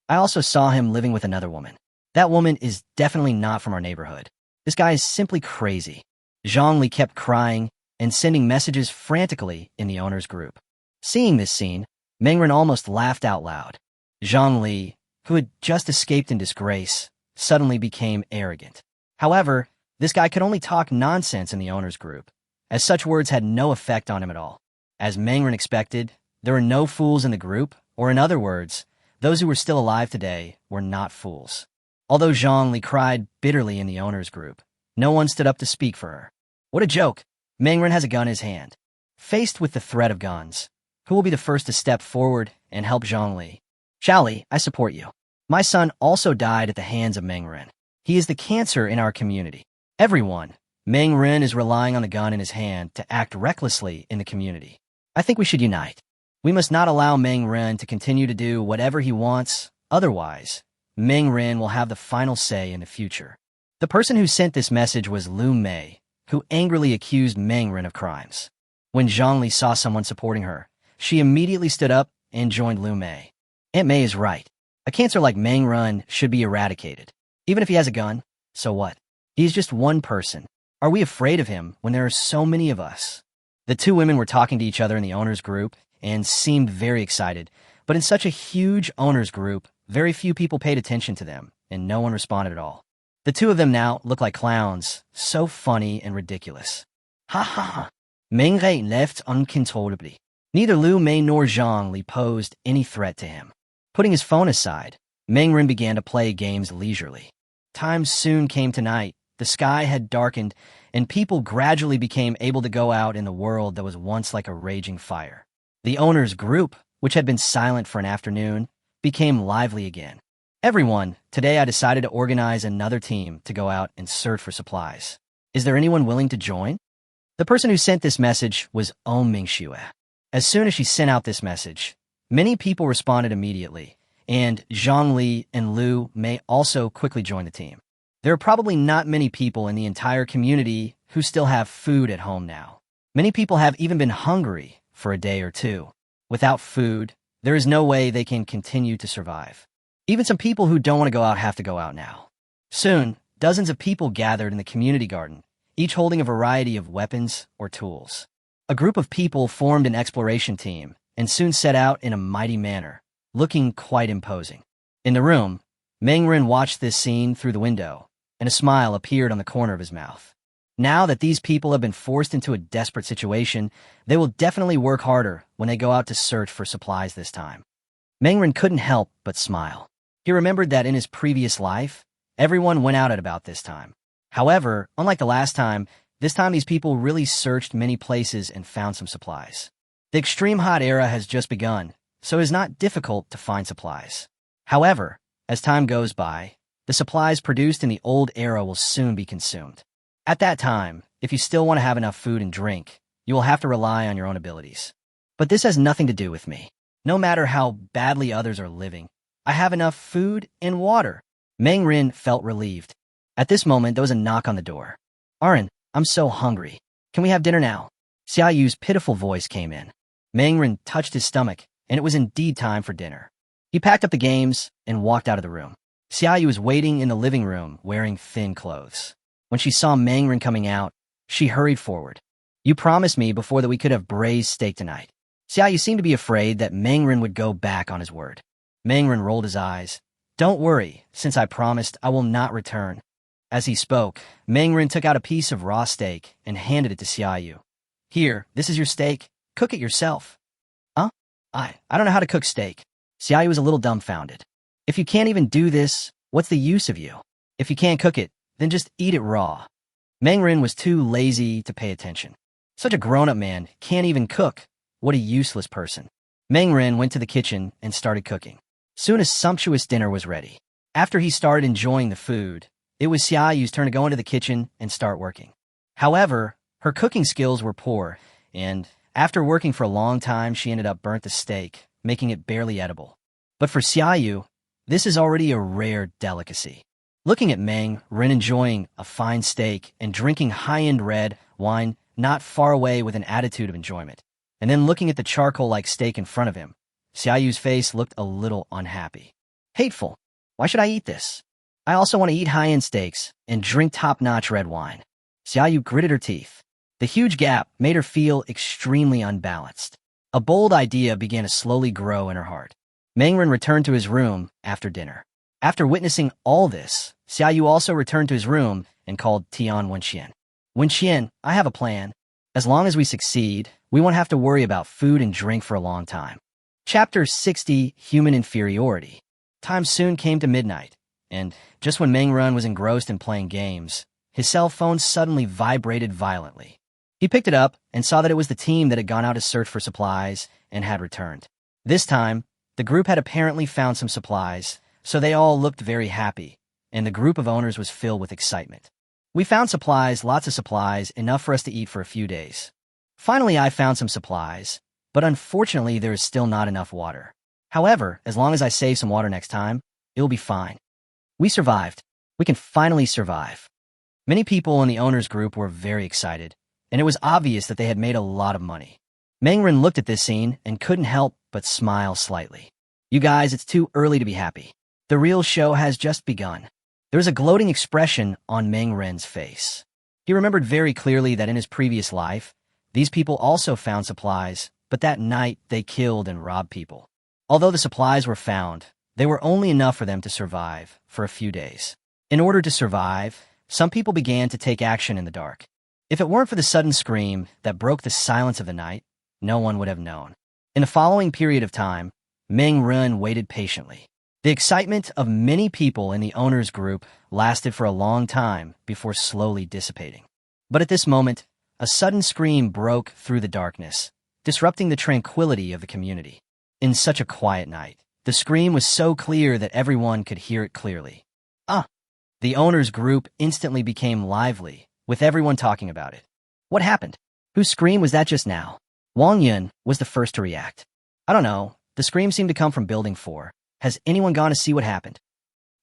I also saw him living with another woman. That woman is definitely not from our neighborhood. This guy is simply crazy. Zhongli kept crying and sending messages frantically in the owner's group. Seeing this scene, Meng Ren almost laughed out loud. Zhongli, who had just escaped in disgrace, suddenly became arrogant. However, this guy could only talk nonsense in the owner's group, as such words had no effect on him at all. As Meng Ren expected, there were no fools in the group, or in other words, those who were still alive today were not fools. Although Zhongli cried bitterly in the owner's group, no one stood up to speak for her. What a joke! Meng Ren has a gun in his hand. Faced with the threat of guns, who will be the first to step forward and help Zhongli? Xiaoli, I support you. My son also died at the hands of Meng Ren. He is the cancer in our community. Everyone, Meng Ren is relying on the gun in his hand to act recklessly in the community. I think we should unite. We must not allow Meng Ren to continue to do whatever he wants, otherwise, Meng Ren will have the final say in the future. The person who sent this message was Lu Mei, who angrily accused Meng Ren of crimes. When Zhongli saw someone supporting her, she immediately stood up and joined Lu Mei. Aunt Mei is right. A cancer like Meng Ren should be eradicated. Even if he has a gun, so what? He is just one person. Are we afraid of him when there are so many of us? The two women were talking to each other in the owners group and seemed very excited, but in such a huge owners group, very few people paid attention to them, and no one responded at all. The two of them now look like clowns, so funny and ridiculous. Ha ha ha. Meng Ren left uncontrollably. Neither Lu Mei nor Zhang Li posed any threat to him. Putting his phone aside, Meng Ren began to play games leisurely. Time soon came to night. The sky had darkened, and people gradually became able to go out in the world that was once like a raging fire. The owners' group, which had been silent for an afternoon, became lively again. Everyone, today I decided to organize another team to go out and search for supplies. Is there anyone willing to join? The person who sent this message was Om Mingxue. As soon as she sent out this message, many people responded immediately, and Zhang Li and Lu Mei also quickly joined the team. There are probably not many people in the entire community who still have food at home now. Many people have even been hungry for a day or two. Without food, there is no way they can continue to survive. Even some people who don't want to go out have to go out now. Soon, dozens of people gathered in the community garden, each holding a variety of weapons or tools. A group of people formed an exploration team and soon set out in a mighty manner, looking quite imposing. In the room, Meng Ren watched this scene through the window, and a smile appeared on the corner of his mouth. Now that these people have been forced into a desperate situation, they will definitely work harder when they go out to search for supplies this time. Meng Ren couldn't help but smile. He remembered that in his previous life, everyone went out at about this time. However, unlike the last time, this time these people really searched many places and found some supplies. The extreme hot era has just begun, so it is not difficult to find supplies. However, as time goes by, the supplies produced in the old era will soon be consumed. At that time, if you still want to have enough food and drink, you will have to rely on your own abilities. But this has nothing to do with me. No matter how badly others are living, I have enough food and water. Meng Ren felt relieved. At this moment, there was a knock on the door. Arin, I'm so hungry. Can we have dinner now? Xia Yu's pitiful voice came in. Meng Ren touched his stomach, and it was indeed time for dinner. He packed up the games and walked out of the room. Xia Yu was waiting in the living room, wearing thin clothes. When she saw Meng Ren coming out, she hurried forward. You promised me before that we could have braised steak tonight. Xia Yu seemed to be afraid that Meng Ren would go back on his word. Meng Ren rolled his eyes. Don't worry, since I promised, I will not return. As he spoke, Meng Ren took out a piece of raw steak and handed it to Xia Yu. Here, this is your steak. Cook it yourself. Huh? I don't know how to cook steak. Xia Yu was a little dumbfounded. If you can't even do this, what's the use of you? If you can't cook it, then just eat it raw. Meng Ren was too lazy to pay attention. Such a grown-up man can't even cook. What a useless person. Meng Ren went to the kitchen and started cooking. Soon a sumptuous dinner was ready. After he started enjoying the food, it was Xia Yu's turn to go into the kitchen and start working. However, her cooking skills were poor, and after working for a long time, she ended up burnt the steak, making it barely edible. But for Xia Yu, this is already a rare delicacy. Looking at Meng Ren enjoying a fine steak and drinking high-end red wine not far away with an attitude of enjoyment, and then looking at the charcoal-like steak in front of him, Xia Yu's face looked a little unhappy. Hateful. Why should I eat this? I also want to eat high-end steaks and drink top-notch red wine. Xia Yu gritted her teeth. The huge gap made her feel extremely unbalanced. A bold idea began to slowly grow in her heart. Meng Ren returned to his room after dinner. After witnessing all this, Xia Yu also returned to his room and called Tian Wenxian. Wenxian, I have a plan. As long as we succeed, we won't have to worry about food and drink for a long time. Chapter 60, Human Inferiority. Time soon came to midnight, and just when Meng Ren was engrossed in playing games, his cell phone suddenly vibrated violently. He picked it up and saw that it was the team that had gone out to search for supplies and had returned. This time, the group had apparently found some supplies, so they all looked very happy, and the group of owners was filled with excitement. We found supplies, lots of supplies, enough for us to eat for a few days. Finally, I found some supplies, but unfortunately there is still not enough water. However, as long as I save some water next time, it will be fine. We survived. We can finally survive. Many people in the owner's group were very excited, and it was obvious that they had made a lot of money. Mangren looked at this scene and couldn't help but smile slightly. You guys, it's too early to be happy. The real show has just begun. There was a gloating expression on Mangren's face. He remembered very clearly that in his previous life, these people also found supplies, but that night they killed and robbed people. Although the supplies were found, they were only enough for them to survive for a few days. In order to survive, some people began to take action in the dark. If it weren't for the sudden scream that broke the silence of the night, no one would have known. In the following period of time, Mangren waited patiently. The excitement of many people in the owner's group lasted for a long time before slowly dissipating. But at this moment, a sudden scream broke through the darkness, disrupting the tranquility of the community. In such a quiet night, the scream was so clear that everyone could hear it clearly. Ah! The owner's group instantly became lively, with everyone talking about it. What happened? Whose scream was that just now? Wang Yun was the first to react. I don't know. The scream seemed to come from Building 4. Has anyone gone to see what happened?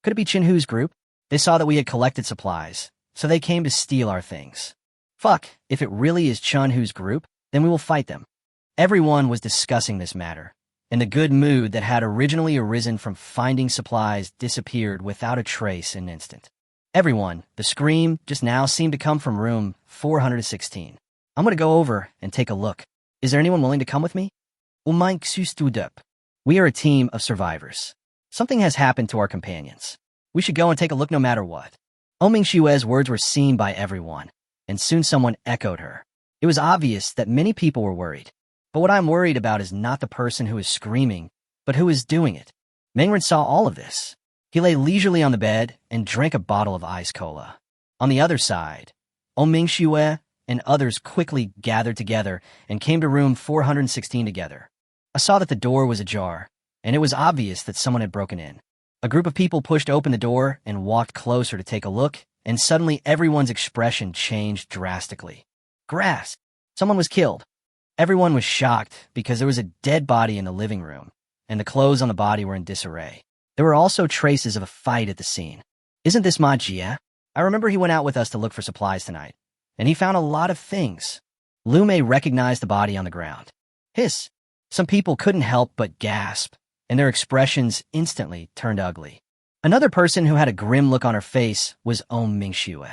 Could it be Chinhu's group? They saw that we had collected supplies, so they came to steal our things. Fuck, if it really is Chunhu's group, then we will fight them. Everyone was discussing this matter, and the good mood that had originally arisen from finding supplies disappeared without a trace in an instant. Everyone, the scream just now seemed to come from room 416. I'm going to go over and take a look. Is there anyone willing to come with me? Umainksu stood up. We are a team of survivors. Something has happened to our companions. We should go and take a look no matter what. Oming-Shue's words were seen by everyone, and soon someone echoed her. It was obvious that many people were worried. But what I'm worried about is not the person who is screaming, but who is doing it. Mangren saw all of this. He lay leisurely on the bed and drank a bottle of ice cola. On the other side, Oming-Shue and others quickly gathered together and came to room 416 together. I saw that the door was ajar, and it was obvious that someone had broken in. A group of people pushed open the door and walked closer to take a look, and suddenly everyone's expression changed drastically. Grass! Someone was killed. Everyone was shocked because there was a dead body in the living room, and the clothes on the body were in disarray. There were also traces of a fight at the scene. Isn't this Ma Jie? I remember he went out with us to look for supplies tonight, and he found a lot of things. Lu Mei recognized the body on the ground. Hiss! Some people couldn't help but gasp, and their expressions instantly turned ugly. Another person who had a grim look on her face was Ming-Shue.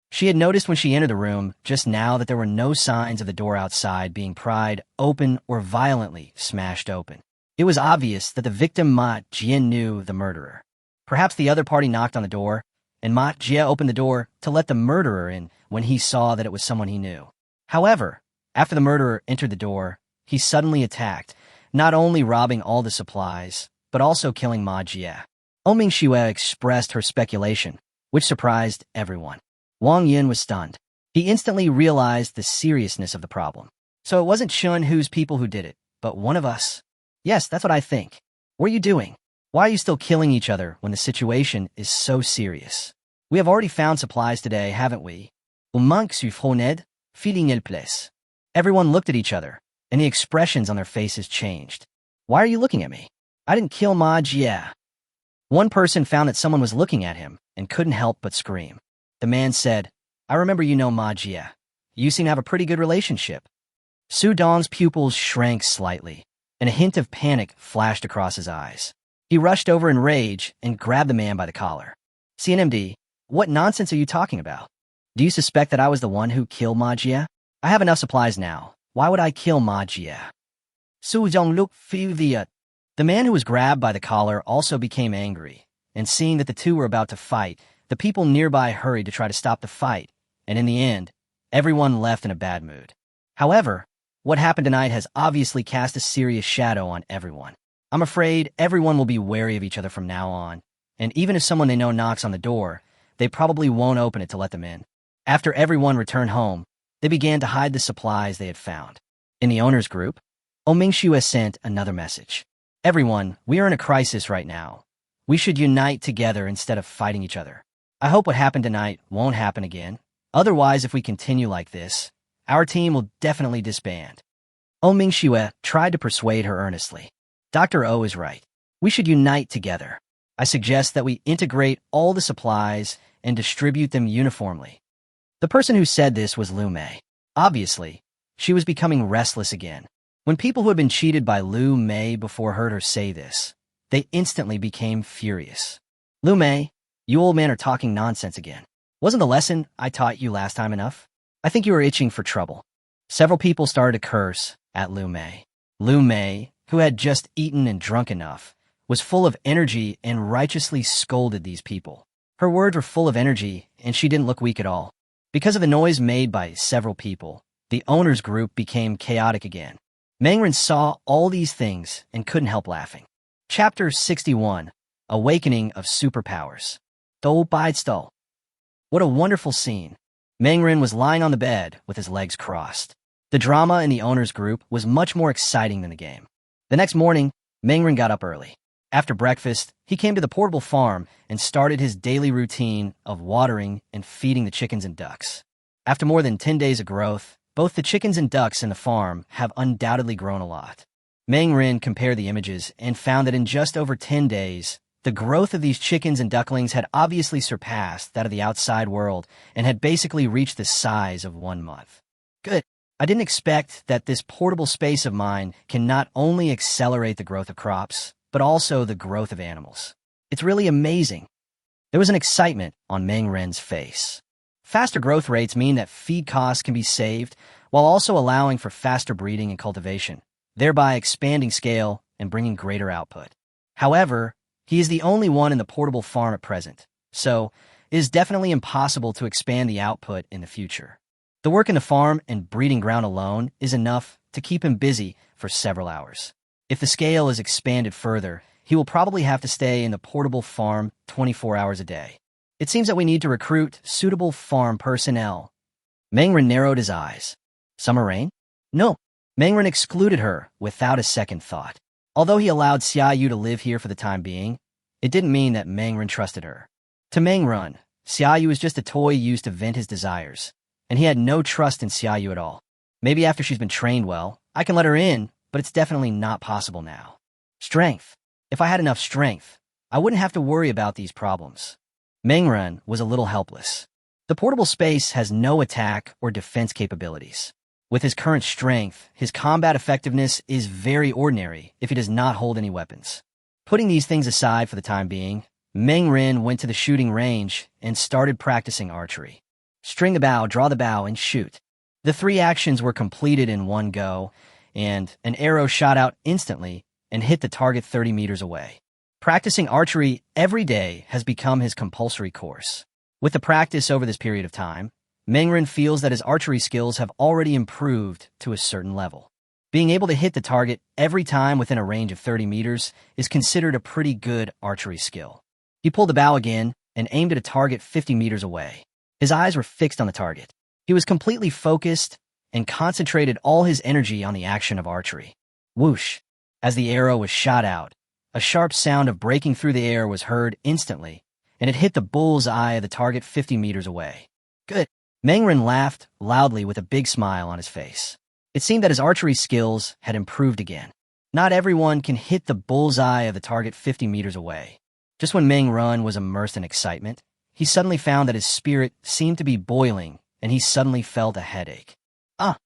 She had noticed when she entered the room just now that there were no signs of the door outside being pried open or violently smashed open. It was obvious that the victim Ma Jie knew the murderer. Perhaps the other party knocked on the door, and Ma Jie opened the door to let the murderer in when he saw that it was someone he knew. However, after the murderer entered the door, he suddenly attacked, not only robbing all the supplies, but also killing Ma Jie. Ming-Shue expressed her speculation, which surprised everyone. Wang Yun was stunned. He instantly realized the seriousness of the problem. So it wasn't Chunhu's people who did it, but one of us. Yes, that's what I think. What are you doing? Why are you still killing each other when the situation is so serious? We have already found supplies today, haven't we? Feeling ill place. Everyone looked at each other, and the expressions on their faces changed. Why are you looking at me? I didn't kill Ma Jie. One person found that someone was looking at him and couldn't help but scream. The man said, I remember you know Ma Jie. You seem to have a pretty good relationship. Su Dong's pupils shrank slightly, and a hint of panic flashed across his eyes. He rushed over in rage and grabbed the man by the collar. CNMD, what nonsense are you talking about? Do you suspect that I was the one who killed Ma Jie? I have enough supplies now. Why would I kill Ma Jie? Su Dong looked furious. The man who was grabbed by the collar also became angry, and seeing that the two were about to fight, the people nearby hurried to try to stop the fight, and in the end, everyone left in a bad mood. However, what happened tonight has obviously cast a serious shadow on everyone. I'm afraid everyone will be wary of each other from now on, and even if someone they know knocks on the door, they probably won't open it to let them in. After everyone returned home, they began to hide the supplies they had found. In the owner's group, Ming-Shue sent another message. Everyone, we are in a crisis right now. We should unite together instead of fighting each other. I hope what happened tonight won't happen again. Otherwise, if we continue like this, our team will definitely disband. Ming-Shue tried to persuade her earnestly. Dr. O is right. We should unite together. I suggest that we integrate all the supplies and distribute them uniformly. The person who said this was Lu Mei. Obviously, she was becoming restless again. When people who had been cheated by Lu Mei before heard her say this, they instantly became furious. Lu Mei, you old men are talking nonsense again. Wasn't the lesson I taught you last time enough? I think you were itching for trouble. Several people started to curse at Lu Mei. Lu Mei, who had just eaten and drunk enough, was full of energy and righteously scolded these people. Her words were full of energy, and she didn't look weak at all. Because of the noise made by several people, the owner's group became chaotic again. Mangren saw all these things and couldn't help laughing. Chapter 61, Awakening of Superpowers. Do Baisto. What a wonderful scene. Mangren was lying on the bed with his legs crossed. The drama in the owner's group was much more exciting than the game. The next morning, Mangren got up early. After breakfast, he came to the portable farm and started his daily routine of watering and feeding the chickens and ducks. After more than 10 days of growth, both the chickens and ducks in the farm have undoubtedly grown a lot. Mangren compared the images and found that in just over 10 days, the growth of these chickens and ducklings had obviously surpassed that of the outside world and had basically reached the size of 1 month. Good. I didn't expect that this portable space of mine can not only accelerate the growth of crops, but also the growth of animals. It's really amazing. There was an excitement on Mangren's face. Faster growth rates mean that feed costs can be saved while also allowing for faster breeding and cultivation, thereby expanding scale and bringing greater output. However, he is the only one in the portable farm at present, so it is definitely impossible to expand the output in the future. The work in the farm and breeding ground alone is enough to keep him busy for several hours. If the scale is expanded further, he will probably have to stay in the portable farm 24 hours a day. It seems that we need to recruit suitable farm personnel. Mangren narrowed his eyes. Summer rain? No. Mangren excluded her without a second thought. Although he allowed Xiaoyu to live here for the time being, it didn't mean that Mangren trusted her. To Mangren, Xiaoyu was just a toy used to vent his desires, and he had no trust in Xiaoyu at all. Maybe after she's been trained well, I can let her in, but it's definitely not possible now. Strength. If I had enough strength, I wouldn't have to worry about these problems. Mangren was a little helpless. The portable space has no attack or defense capabilities. With his current strength, his combat effectiveness is very ordinary if he does not hold any weapons. Putting these things aside for the time being, Mangren went to the shooting range and started practicing archery. String the bow, draw the bow, and shoot. The 3 actions were completed in one go, and an arrow shot out instantly and hit the target 30 meters away. Practicing archery every day has become his compulsory course. With the practice over this period of time, Mangren feels that his archery skills have already improved to a certain level. Being able to hit the target every time within a range of 30 meters is considered a pretty good archery skill. He pulled the bow again and aimed at a target 50 meters away. His eyes were fixed on the target. He was completely focused and concentrated all his energy on the action of archery. Whoosh! As the arrow was shot out, a sharp sound of breaking through the air was heard instantly, and it hit the bull's eye of the target 50 meters away. Good. Mangren laughed loudly with a big smile on his face. It seemed that his archery skills had improved again. Not everyone can hit the bull's eye of the target 50 meters away. Just when Mangren was immersed in excitement, he suddenly found that his spirit seemed to be boiling, and he suddenly felt a headache. Ah!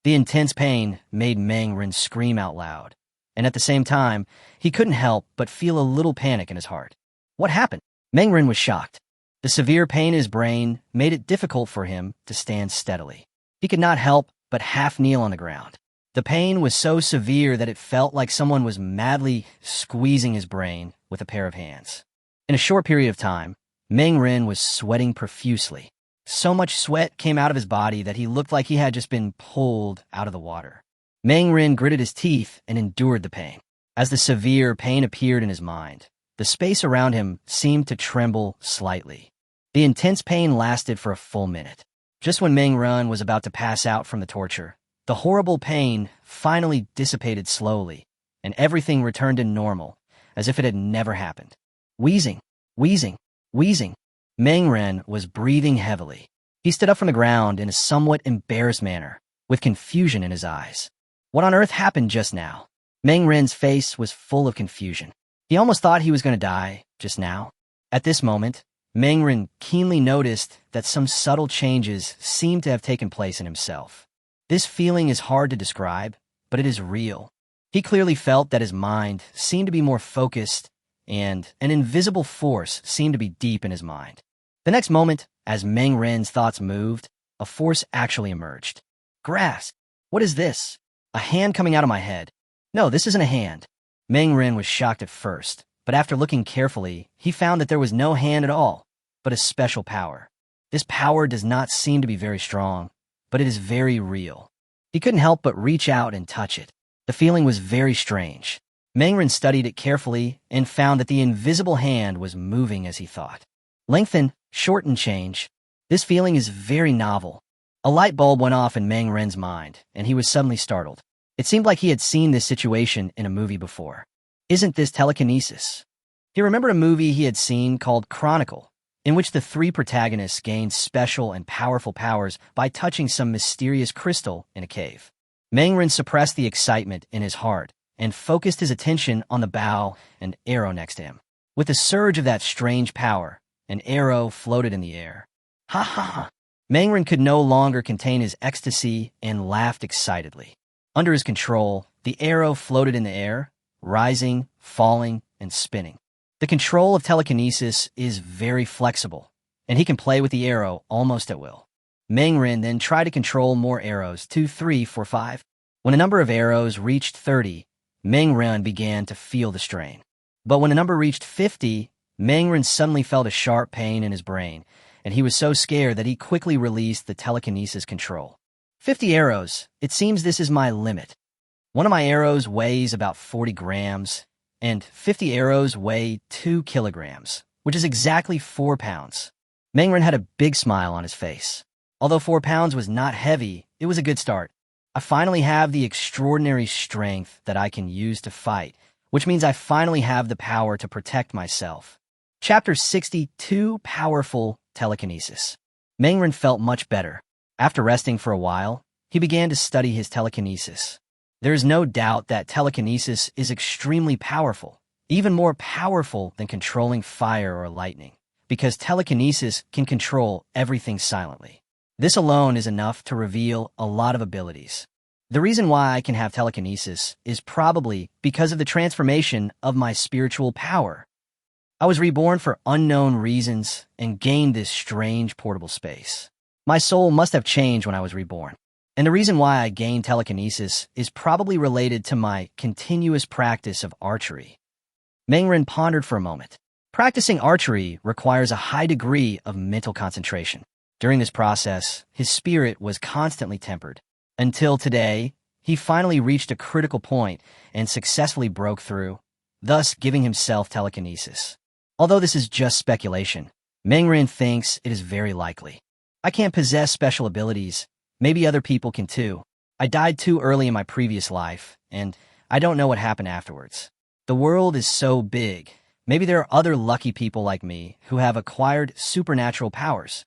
The intense pain made Mangren scream out loud, and at the same time, he couldn't help but feel a little panic in his heart. What happened? Mangren was shocked. The severe pain in his brain made it difficult for him to stand steadily. He could not help but half kneel on the ground. The pain was so severe that it felt like someone was madly squeezing his brain with a pair of hands. In a short period of time, Mangren was sweating profusely. So much sweat came out of his body that he looked like he had just been pulled out of the water. Mangren gritted his teeth and endured the pain. As the severe pain appeared in his mind, the space around him seemed to tremble slightly. The intense pain lasted for a full minute. Just when Mangren was about to pass out from the torture, the horrible pain finally dissipated slowly, and everything returned to normal, as if it had never happened. Wheezing, wheezing, wheezing. Mangren was breathing heavily. He stood up from the ground in a somewhat embarrassed manner, with confusion in his eyes. What on earth happened just now? Mangren's face was full of confusion. He almost thought he was going to die just now. At this moment, Mengren keenly noticed that some subtle changes seemed to have taken place in himself. This feeling is hard to describe, but it is real. He clearly felt that his mind seemed to be more focused, and an invisible force seemed to be deep in his mind. The next moment, as Mengren's thoughts moved, a force actually emerged. Grass! What is this? A hand coming out of my head. No, this isn't a hand. Mengren was shocked at first, but after looking carefully, he found that there was no hand at all, but a special power. This power does not seem to be very strong, but it is very real. He couldn't help but reach out and touch it. The feeling was very strange. Mengren studied it carefully and found that the invisible hand was moving as he thought. Lengthen, shorten, change. This feeling is very novel. A light bulb went off in Mengren's mind, and he was suddenly startled. It seemed like he had seen this situation in a movie before. Isn't this telekinesis? He remembered a movie he had seen called Chronicle, in which the three protagonists gained special and powerful powers by touching some mysterious crystal in a cave. Mengren suppressed the excitement in his heart and focused his attention on the bow and arrow next to him. With the surge of that strange power, an arrow floated in the air. Ha ha! Mengren could no longer contain his ecstasy and laughed excitedly. Under his control, the arrow floated in the air, rising, falling, and spinning. The control of telekinesis is very flexible, and he can play with the arrow almost at will. Mengren then tried to control more arrows, 2, 3, 4, 5. When a number of arrows reached 30, Mengren began to feel the strain. But when a number reached 50, Mengren suddenly felt a sharp pain in his brain, and he was so scared that he quickly released the telekinesis control. 50 arrows. It seems this is my limit. One of my arrows weighs about 40 grams, and 50 arrows weigh 2 kilograms, which is exactly 4 pounds. Mengren had a big smile on his face. Although 4 pounds was not heavy, it was a good start. I finally have the extraordinary strength that I can use to fight, which means I finally have the power to protect myself. Chapter 62, Powerful Telekinesis. Mengren felt much better. After resting for a while, he began to study his telekinesis. There is no doubt that telekinesis is extremely powerful, even more powerful than controlling fire or lightning, because telekinesis can control everything silently. This alone is enough to reveal a lot of abilities. The reason why I can have telekinesis is probably because of the transformation of my spiritual power. I was reborn for unknown reasons and gained this strange portable space. My soul must have changed when I was reborn. And the reason why I gained telekinesis is probably related to my continuous practice of archery. Mengren pondered for a moment. Practicing archery requires a high degree of mental concentration. During this process, his spirit was constantly tempered. Until today, he finally reached a critical point and successfully broke through, thus giving himself telekinesis. Although this is just speculation, Mengren thinks it is very likely. I can't possess special abilities. Maybe other people can too. I died too early in my previous life, and I don't know what happened afterwards. The world is so big. Maybe there are other lucky people like me who have acquired supernatural powers.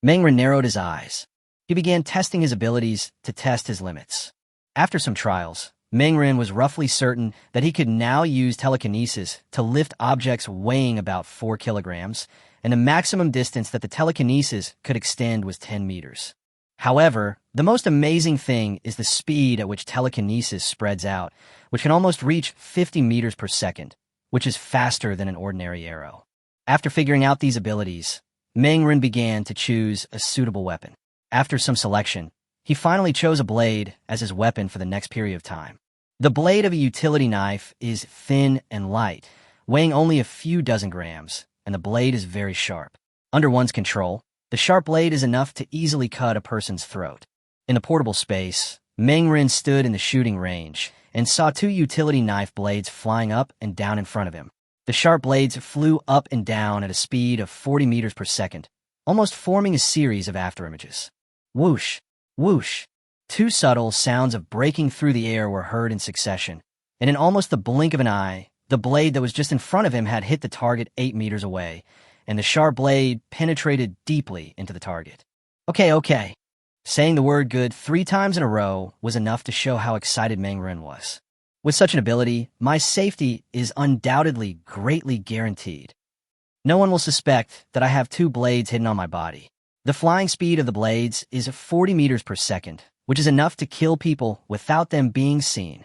Mengren narrowed his eyes. He began testing his abilities to test his limits. After some trials, Mengren was roughly certain that he could now use telekinesis to lift objects weighing about 4 kilograms, and the maximum distance that the telekinesis could extend was 10 meters. However, the most amazing thing is the speed at which telekinesis spreads out, which can almost reach 50 meters per second, which is faster than an ordinary arrow. After figuring out these abilities, Mengren began to choose a suitable weapon. After some selection, he finally chose a blade as his weapon for the next period of time. The blade of a utility knife is thin and light, weighing only a few dozen grams, and the blade is very sharp. Under one's control, the sharp blade is enough to easily cut a person's throat. In the portable space, Mengren stood in the shooting range and saw 2 utility knife blades flying up and down in front of him. The sharp blades flew up and down at a speed of 40 meters per second, almost forming a series of afterimages. Whoosh, whoosh. 2 subtle sounds of breaking through the air were heard in succession, and in almost the blink of an eye, the blade that was just in front of him had hit the target 8 meters away, and the sharp blade penetrated deeply into the target. Okay. Saying the word good 3 times in a row was enough to show how excited Mengren was. With such an ability, my safety is undoubtedly greatly guaranteed. No one will suspect that I have two blades hidden on my body. The flying speed of the blades is 40 meters per second, which is enough to kill people without them being seen.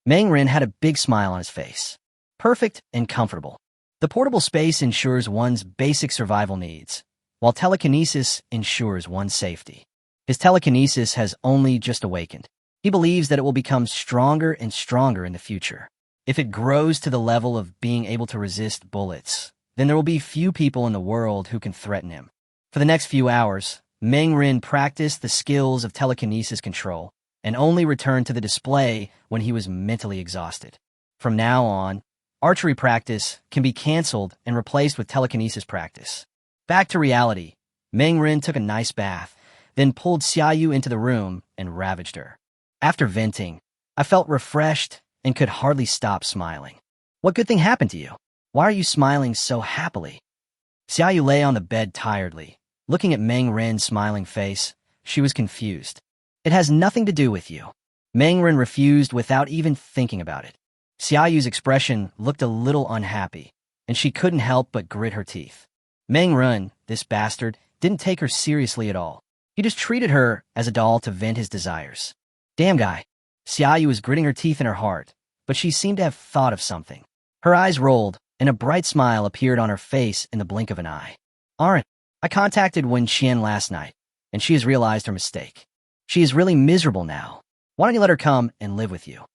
Meng Ren had a big smile on his face. Perfect and comfortable. The portable space ensures one's basic survival needs, while telekinesis ensures one's safety. His telekinesis has only just awakened. He believes that it will become stronger and stronger in the future. If it grows to the level of being able to resist bullets, then there will be few people in the world who can threaten him. For the next few hours, Meng Ren practiced the skills of telekinesis control and only returned to the display when he was mentally exhausted. From now on, archery practice can be canceled and replaced with telekinesis practice. Back to reality, Meng Ren took a nice bath, then pulled Xiaoyu into the room and ravaged her. After venting, I felt refreshed and could hardly stop smiling. What good thing happened to you? Why are you smiling so happily? Xiaoyu lay on the bed tiredly. Looking at Meng Ren's smiling face, she was confused. It has nothing to do with you. Meng Ren refused without even thinking about it. Xiaoyu's expression looked a little unhappy, and she couldn't help but grit her teeth. Meng Ren, this bastard, didn't take her seriously at all. He just treated her as a doll to vent his desires. Damn guy. Xiaoyu was gritting her teeth in her heart, but she seemed to have thought of something. Her eyes rolled, and a bright smile appeared on her face in the blink of an eye. Aren't I contacted Wen Qian last night, and she has realized her mistake. She is really miserable now. Why don't you let her come and live with you?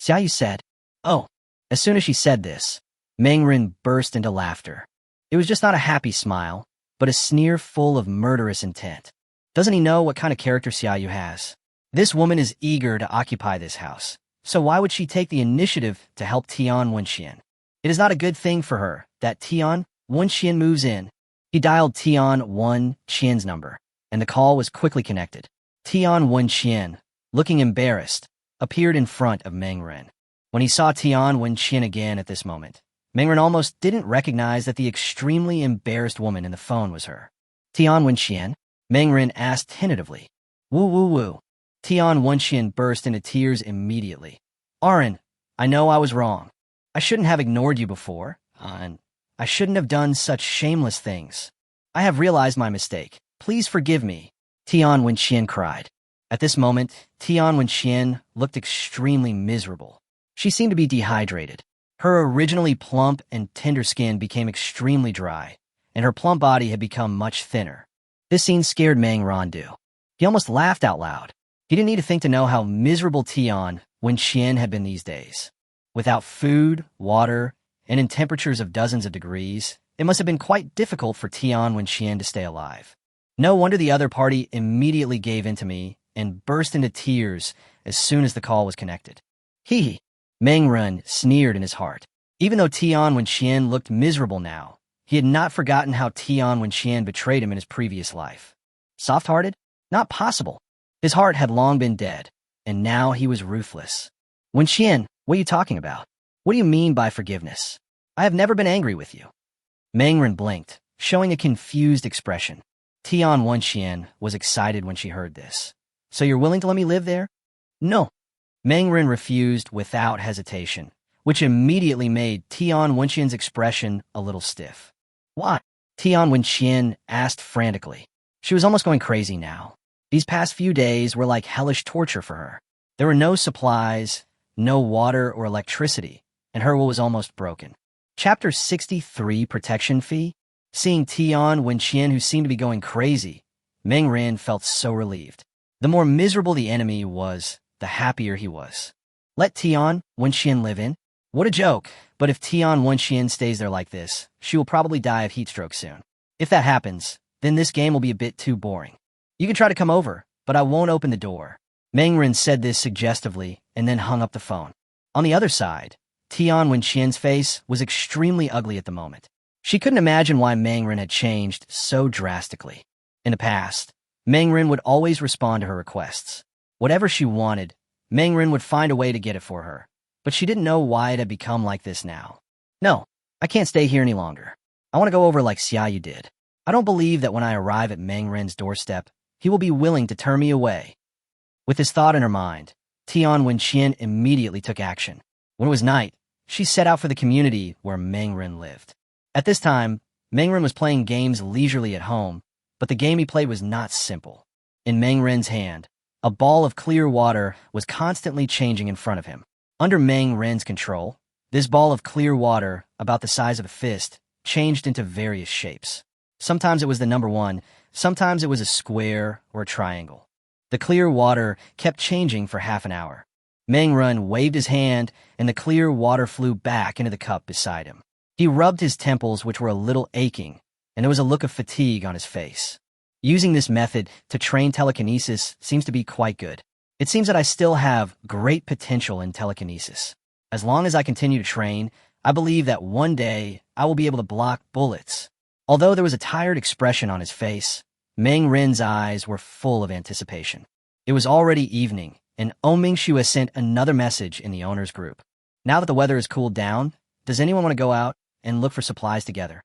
Xiaoyu said. Oh. As soon as she said this, Meng Ren burst into laughter. It was just not a happy smile, but a sneer full of murderous intent. Doesn't he know what kind of character Xiaoyu has? This woman is eager to occupy this house, so why would she take the initiative to help Tian Wenxian? It is not a good thing for her that Tian Wenxian moves in. He dialed Tian Wenxian's number, and the call was quickly connected. Tian Wenxian, looking embarrassed, appeared in front of Meng Ren. When he saw Tian Wenxian again at this moment, Meng Ren almost didn't recognize that the extremely embarrassed woman in the phone was her. Tian Wenxian? Meng Ren asked tentatively. Woo woo woo. Tian Wenxian burst into tears immediately. Arin, I know I was wrong. I shouldn't have ignored you before, and I shouldn't have done such shameless things. I have realized my mistake. Please forgive me, Tian Wenxian cried. At this moment, Tian Wenxian looked extremely miserable. She seemed to be dehydrated. Her originally plump and tender skin became extremely dry, and her plump body had become much thinner. This scene scared Meng Randu. He almost laughed out loud. He didn't need to think to know how miserable Tian Wenxian had been these days. Without food, water, and in temperatures of dozens of degrees, it must have been quite difficult for Tian Wenxian to stay alive. No wonder the other party immediately gave in to me and burst into tears as soon as the call was connected. Hee. Meng Ren sneered in his heart. Even though Tian Wenxian looked miserable now, he had not forgotten how Tian Wenxian betrayed him in his previous life. Soft-hearted? Not possible. His heart had long been dead, and now he was ruthless. Wenxian, what are you talking about? What do you mean by forgiveness? I have never been angry with you. Meng Ren blinked, showing a confused expression. Tian Wenxian was excited when she heard this. So you're willing to let me live there? No. Meng Ren refused without hesitation, which immediately made Tian Wenxian's expression a little stiff. Why? Tian Wenxian asked frantically. She was almost going crazy now. These past few days were like hellish torture for her. There were no supplies, no water or electricity, and her will was almost broken. Chapter 63, Protection Fee? Seeing Tian Wenxian, who seemed to be going crazy, Meng Ren felt so relieved. The more miserable the enemy was, the happier he was. Let Tian Wenxian live in? What a joke, but if Tian Wenxian stays there like this, she will probably die of heat stroke soon. If that happens, then this game will be a bit too boring. You can try to come over, but I won't open the door. Meng Ren said this suggestively and then hung up the phone. On the other side, Tian Wenxian's face was extremely ugly at the moment. She couldn't imagine why Meng Ren had changed so drastically. In the past, Meng Ren would always respond to her requests. Whatever she wanted, Meng Ren would find a way to get it for her, but she didn't know why it had become like this now. No, I can't stay here any longer. I want to go over like Xiaoyu did. I don't believe that when I arrive at Meng Ren's doorstep, he will be willing to turn me away. With this thought in her mind, Tian Wenxian immediately took action. When it was night, she set out for the community where Meng Ren lived. At this time, Mengren was playing games leisurely at home, but the game he played was not simple. In Mengren's hand, a ball of clear water was constantly changing in front of him. Under Mengren's control, this ball of clear water, about the size of a fist, changed into various shapes. Sometimes it was the number 1, sometimes it was a square or a triangle. The clear water kept changing for half an hour. Mengren waved his hand, and the clear water flew back into the cup beside him. He rubbed his temples, which were a little aching, and there was a look of fatigue on his face. Using this method to train telekinesis seems to be quite good. It seems that I still have great potential in telekinesis. As long as I continue to train, I believe that one day I will be able to block bullets. Although there was a tired expression on his face, Mengren's eyes were full of anticipation. It was already evening, and Mingxu has sent another message in the owner's group. Now that the weather has cooled down, does anyone want to go out and look for supplies together?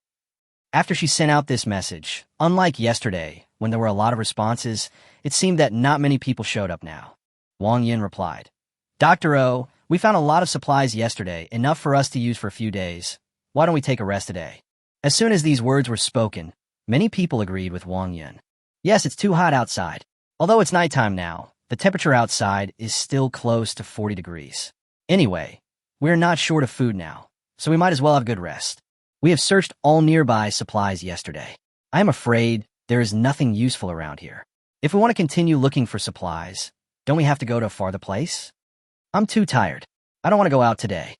After she sent out this message, unlike yesterday, when there were a lot of responses, it seemed that not many people showed up now. Wang Yin replied, Dr. O, we found a lot of supplies yesterday, enough for us to use for a few days. Why don't we take a rest today? As soon as these words were spoken, many people agreed with Wang Yin. Yes, it's too hot outside. Although it's nighttime now, the temperature outside is still close to 40 degrees. Anyway, we're not short of food now, so we might as well have a good rest. We have searched all nearby supplies yesterday. I am afraid there is nothing useful around here. If we want to continue looking for supplies, don't we have to go to a farther place? I'm too tired. I don't want to go out today.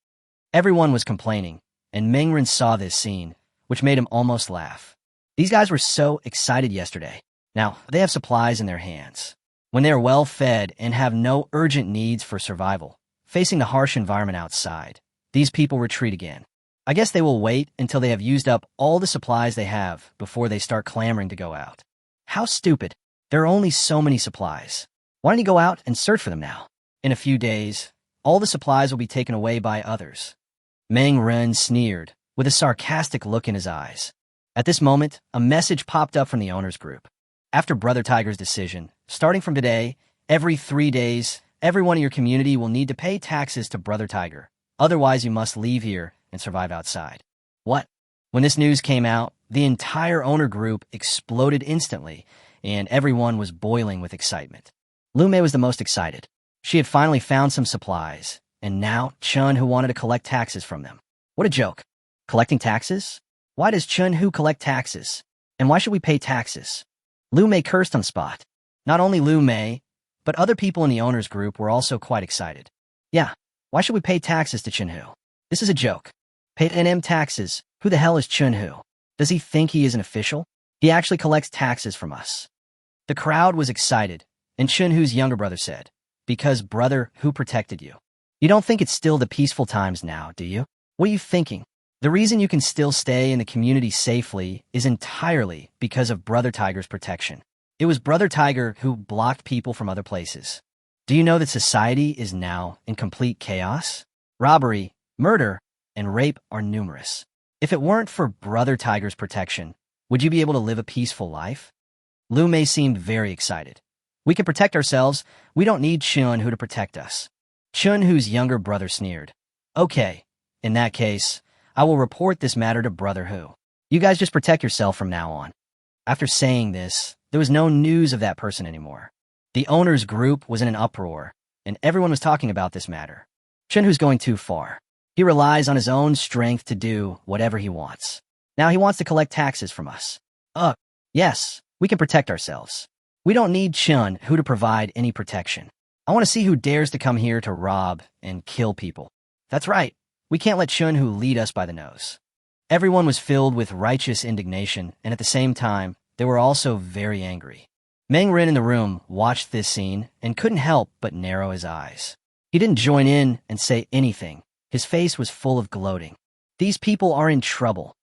Everyone was complaining, and Mengren saw this scene, which made him almost laugh. These guys were so excited yesterday. Now, they have supplies in their hands. When they are well fed and have no urgent needs for survival, facing the harsh environment outside, these people retreat again. I guess they will wait until they have used up all the supplies they have before they start clamoring to go out. How stupid. There are only so many supplies. Why don't you go out and search for them now? In a few days, all the supplies will be taken away by others. Mengren sneered, with a sarcastic look in his eyes. At this moment, a message popped up from the owner's group. After Brother Tiger's decision, starting from today, every 3 days, everyone in your community will need to pay taxes to Brother Tiger. Otherwise, you must leave here and survive outside. What? When this news came out, the entire owner group exploded instantly, and everyone was boiling with excitement. Lu Mei was the most excited. She had finally found some supplies, and now Chun Hu wanted to collect taxes from them. What a joke. Collecting taxes? Why does Chun Hu collect taxes? And why should we pay taxes? Lu Mei cursed on the spot. Not only Lu Mei, but other people in the owner's group were also quite excited. Yeah, why should we pay taxes to Chun Hu? This is a joke. Pay NM taxes. Who the hell is Chun Hu? Does he think he is an official? He actually collects taxes from us. The crowd was excited, and Chun Hu's younger brother said, because brother, who protected you? You don't think it's still the peaceful times now, do you? What are you thinking? The reason you can still stay in the community safely is entirely because of Brother Tiger's protection. It was Brother Tiger who blocked people from other places. Do you know that society is now in complete chaos? Robbery, murder, and rape are numerous. If it weren't for Brother Tiger's protection, would you be able to live a peaceful life? Lu Mei seemed very excited. We can protect ourselves. We don't need Chun Hu to protect us. Chun Hu's younger brother sneered. Okay, in that case, I will report this matter to Brother Hu. You guys just protect yourself from now on. After saying this, there was no news of that person anymore. The owner's group was in an uproar, and everyone was talking about this matter. Chun Hu's going too far. He relies on his own strength to do whatever he wants. Now he wants to collect taxes from us. Yes, we can protect ourselves. We don't need Chun Hu to provide any protection. I want to see who dares to come here to rob and kill people. That's right. We can't let Chun Hu lead us by the nose. Everyone was filled with righteous indignation, and at the same time, they were also very angry. Meng Ren in the room watched this scene and couldn't help but narrow his eyes. He didn't join in and say anything. His face was full of gloating. These people are in trouble.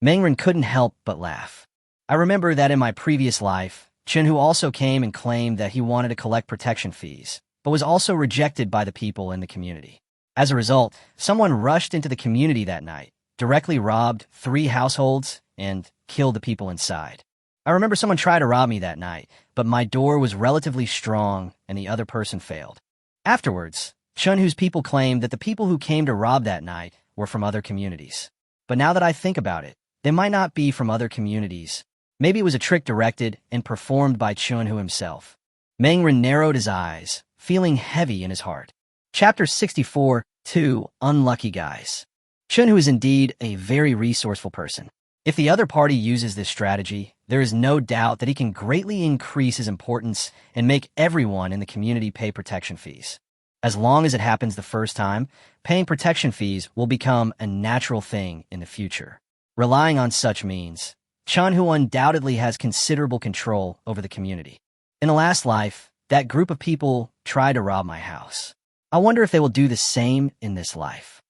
Meng Ren couldn't help but laugh. I remember that in my previous life, Chun Hu also came and claimed that he wanted to collect protection fees, but was also rejected by the people in the community. As a result, someone rushed into the community that night, directly robbed 3 households, and killed the people inside. I remember someone tried to rob me that night, but my door was relatively strong and the other person failed. Afterwards, Chun Hu's people claimed that the people who came to rob that night were from other communities. But now that I think about it, They might not be from other communities. Maybe it was a trick directed and performed by Chunhu himself. Mangren narrowed his eyes, feeling heavy in his heart. Chapter 64, 2 Unlucky Guys. Chunhu is indeed a very resourceful person. If the other party uses this strategy, there is no doubt that he can greatly increase his importance and make everyone in the community pay protection fees. As long as it happens the first time, paying protection fees will become a natural thing in the future. Relying on such means, Chunhu undoubtedly has considerable control over the community. In the last life, that group of people tried to rob my house. I wonder if they will do the same in this life.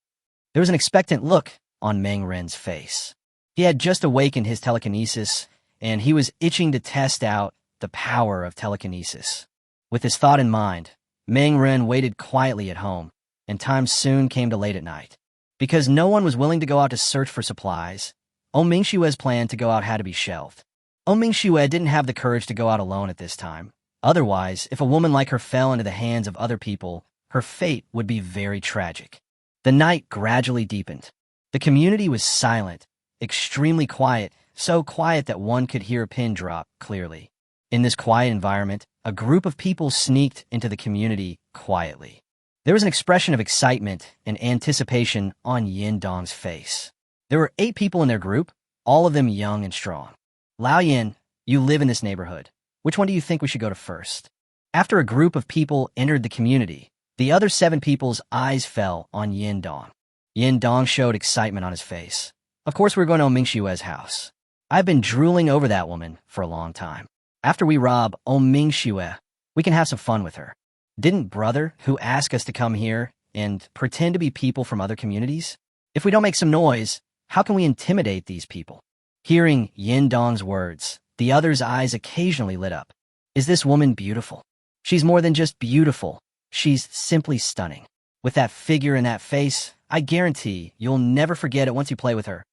There was an expectant look on Mangren's face. He had just awakened his telekinesis, and he was itching to test out the power of telekinesis. With this thought in mind, Mangren waited quietly at home, and time soon came to late at night. Because no one was willing to go out to search for supplies, Mingxue's plan to go out had to be shelved. Mingxue didn't have the courage to go out alone at this time. Otherwise, if a woman like her fell into the hands of other people, her fate would be very tragic. The night gradually deepened. The community was silent, extremely quiet, so quiet that one could hear a pin drop clearly. In this quiet environment, a group of people sneaked into the community quietly. There was an expression of excitement and anticipation on Yin Dong's face. There were 8 people in their group, all of them young and strong. Lao Yin, you live in this neighborhood. Which one do you think we should go to first? After a group of people entered the community, the other 7 people's eyes fell on Yin Dong. Yin Dong showed excitement on his face. Of course we're going to Mingxue's house. I've been drooling over that woman for a long time. After we rob Mingxue, we can have some fun with her. Didn't brother who asked us to come here and pretend to be people from other communities? If we don't make some noise, how can we intimidate these people? Hearing Yin Dong's words, the other's eyes occasionally lit up. Is this woman beautiful? She's more than just beautiful. She's simply stunning. With that figure and that face, I guarantee you'll never forget it once you play with her.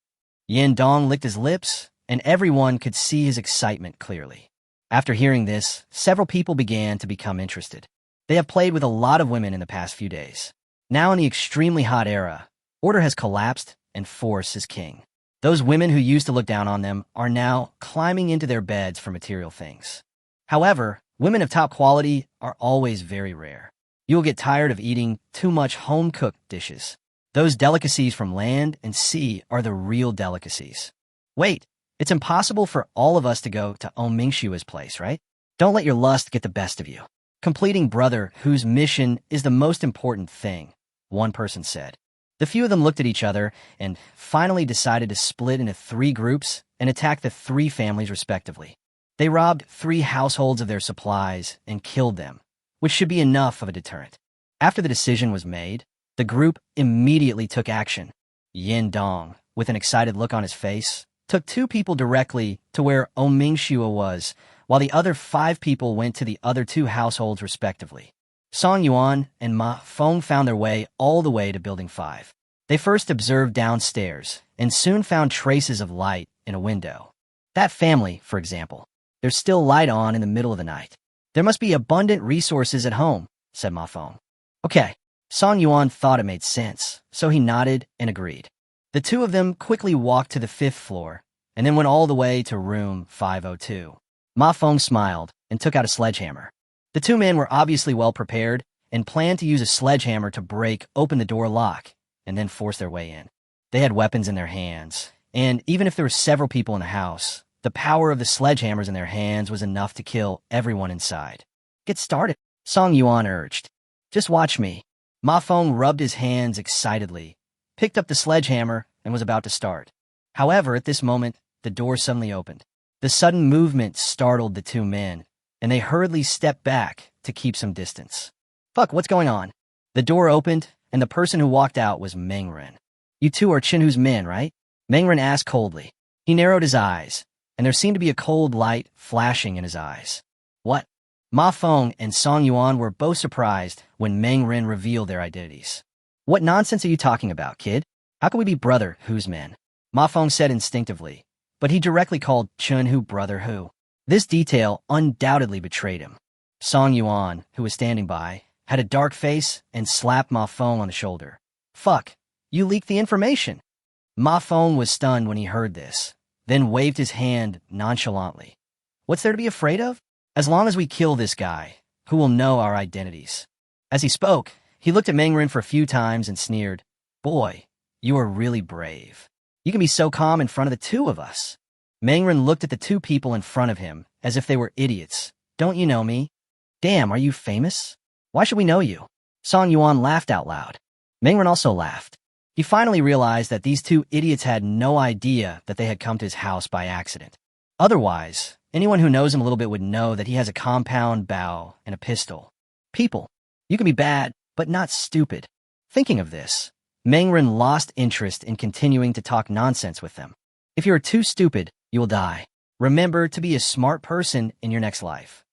Yin Dong licked his lips, and everyone could see his excitement clearly. After hearing this, several people began to become interested. They have played with a lot of women in the past few days. Now in the extremely hot era, order has collapsed and force is king. Those women who used to look down on them are now climbing into their beds for material things. However, women of top quality are always very rare. You will get tired of eating too much home-cooked dishes. Those delicacies from land and sea are the real delicacies. Wait, it's impossible for all of us to go to Mingxue's place, right? Don't let your lust get the best of you. Completing brother whose mission is the most important thing, one person said. The few of them looked at each other and finally decided to split into 3 groups and attack the 3 families respectively. They robbed 3 households of their supplies and killed them, which should be enough of a deterrent. After the decision was made, the group immediately took action. Yin Dong, with an excited look on his face, took 2 people directly to where Mingxue was, while the other 5 people went to the other 2 households respectively. Song Yuan and Ma Feng found their way all the way to Building 5. They first observed downstairs and soon found traces of light in a window. That family, for example, there's still light on in the middle of the night. There must be abundant resources at home, said Ma Feng. Okay, Song Yuan thought it made sense, so he nodded and agreed. The 2 of them quickly walked to the 5th floor and then went all the way to room 502. Ma Feng smiled and took out a sledgehammer. The 2 men were obviously well prepared and planned to use a sledgehammer to break open the door lock and then force their way in. They had weapons in their hands, and even if there were several people in the house, the power of the sledgehammers in their hands was enough to kill everyone inside. Get started, Song Yuan urged. Just watch me. Ma Feng rubbed his hands excitedly, picked up the sledgehammer, and was about to start. However, at this moment, the door suddenly opened. The sudden movement startled the 2 men, and they hurriedly stepped back to keep some distance. Fuck, what's going on? The door opened, and the person who walked out was Mangren. You 2 are Chinhu's men, right? Mangren asked coldly. He narrowed his eyes, and there seemed to be a cold light flashing in his eyes. What? Ma Feng and Song Yuan were both surprised when Mangren revealed their identities. What nonsense are you talking about, kid? How can we be brother who's men? Ma Feng said instinctively, but he directly called Chunhu brother who. This detail undoubtedly betrayed him. Song Yuan, who was standing by, had a dark face and slapped Ma Feng on the shoulder. Fuck, you leaked the information. Ma Feng was stunned when he heard this, then waved his hand nonchalantly. What's there to be afraid of? As long as we kill this guy, who will know our identities. As he spoke, he looked at Mengren for a few times and sneered, Boy, you are really brave. You can be so calm in front of the two of us. Mengren looked at the two people in front of him as if they were idiots. Don't you know me? Damn, are you famous? Why should we know you? Song Yuan laughed out loud. Mengren also laughed. He finally realized that these two idiots had no idea that they had come to his house by accident. Otherwise, anyone who knows him a little bit would know that he has a compound bow and a pistol. People, you can be bad, but not stupid. Thinking of this, Mengren lost interest in continuing to talk nonsense with them. If you are too stupid, you will die. Remember to be a smart person in your next life.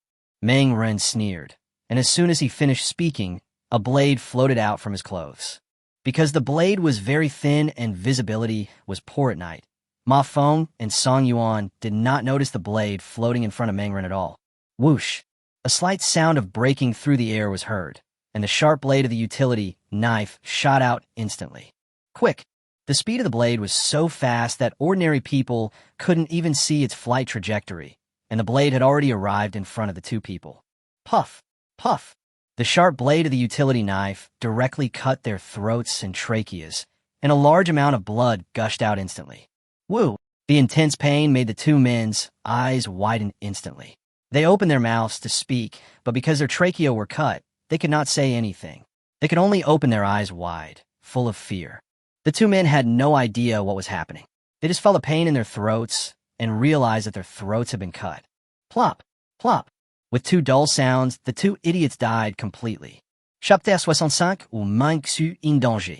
Mengren sneered, and as soon as he finished speaking, a blade floated out from his clothes. Because the blade was very thin and visibility was poor at night, Ma Feng and Song Yuan did not notice the blade floating in front of Mengren at all. Whoosh! A slight sound of breaking through the air was heard, and the sharp blade of the utility knife shot out instantly. Quick! The speed of the blade was so fast that ordinary people couldn't even see its flight trajectory, and the blade had already arrived in front of the two people. Puff! Puff! The sharp blade of the utility knife directly cut their throats and tracheas, and a large amount of blood gushed out instantly. Woo! The intense pain made the two men's eyes widen instantly. They opened their mouths to speak, but because their trachea were cut, they could not say anything. They could only open their eyes wide, full of fear. The two men had no idea what was happening. They just felt a pain in their throats and realized that their throats had been cut. Plop! Plop! With two dull sounds, the two idiots died completely. Chapitre 65 ou Manque in danger.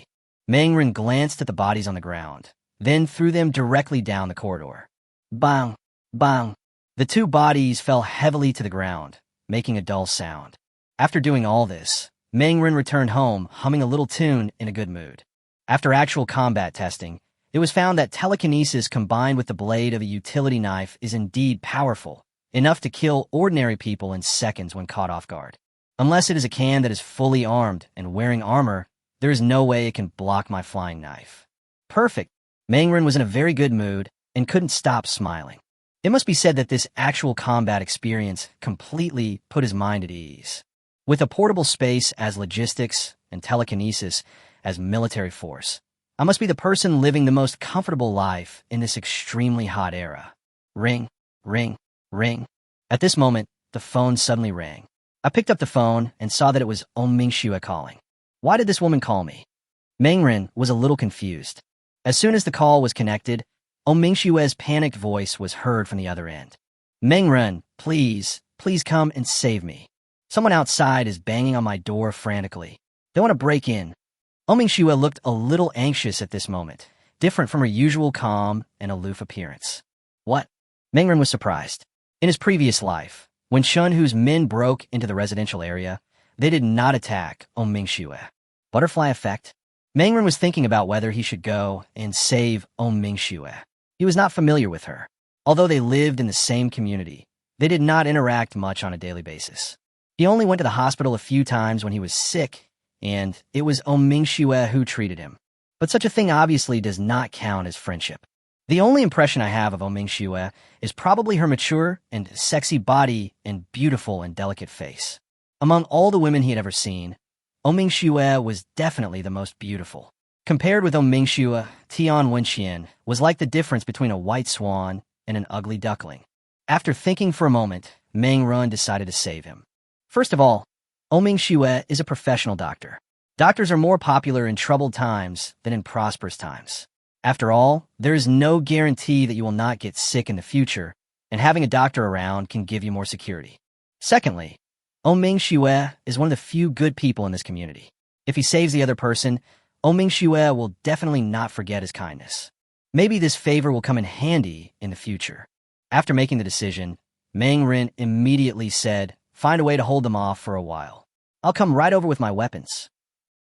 Mengren glanced at the bodies on the ground, then threw them directly down the corridor. Bang! Bang! The two bodies fell heavily to the ground, making a dull sound. After doing all this, Mengren returned home humming a little tune in a good mood. After actual combat testing, it was found that telekinesis combined with the blade of a utility knife is indeed powerful, enough to kill ordinary people in seconds when caught off guard. Unless it is a can that is fully armed and wearing armor, there is no way it can block my flying knife. Perfect! Mengren was in a very good mood and couldn't stop smiling. It must be said that this actual combat experience completely put his mind at ease. With a portable space as logistics and telekinesis as military force, I must be the person living the most comfortable life in this extremely hot era. Ring, ring, ring. At this moment, the phone suddenly rang. I picked up the phone and saw that it was Mingxue calling. Why did this woman call me? Mengren was a little confused. As soon as the call was connected, Mingxue's panicked voice was heard from the other end. Mengren, please come and save me. Someone outside is banging on my door frantically. They want to break in. Mingxue looked a little anxious at this moment, different from her usual calm and aloof appearance. What? Mengren was surprised. In his previous life, when Shunhu's men broke into the residential area, they did not attack Mingxue. Butterfly effect? Mengren was thinking about whether he should go and save Mingxue. He was not familiar with her. Although they lived in the same community, they did not interact much on a daily basis. He only went to the hospital a few times when he was sick, and it was Mingxue who treated him. But such a thing obviously does not count as friendship. The only impression I have of Mingxue is probably her mature and sexy body and beautiful and delicate face. Among all the women he had ever seen, Mingxue was definitely the most beautiful. Compared with Mingxue, Tian Wenxian was like the difference between a white swan and an ugly duckling. After thinking for a moment, Mengren decided to save him. First of all, Mingxue is a professional doctor. Doctors are more popular in troubled times than in prosperous times. After all, there is no guarantee that you will not get sick in the future, and having a doctor around can give you more security. Secondly, Mingxue is one of the few good people in this community. If he saves the other person, Mingxue will definitely not forget his kindness. Maybe this favor will come in handy in the future. After making the decision, Mengren immediately said, find a way to hold them off for a while. I'll come right over with my weapons.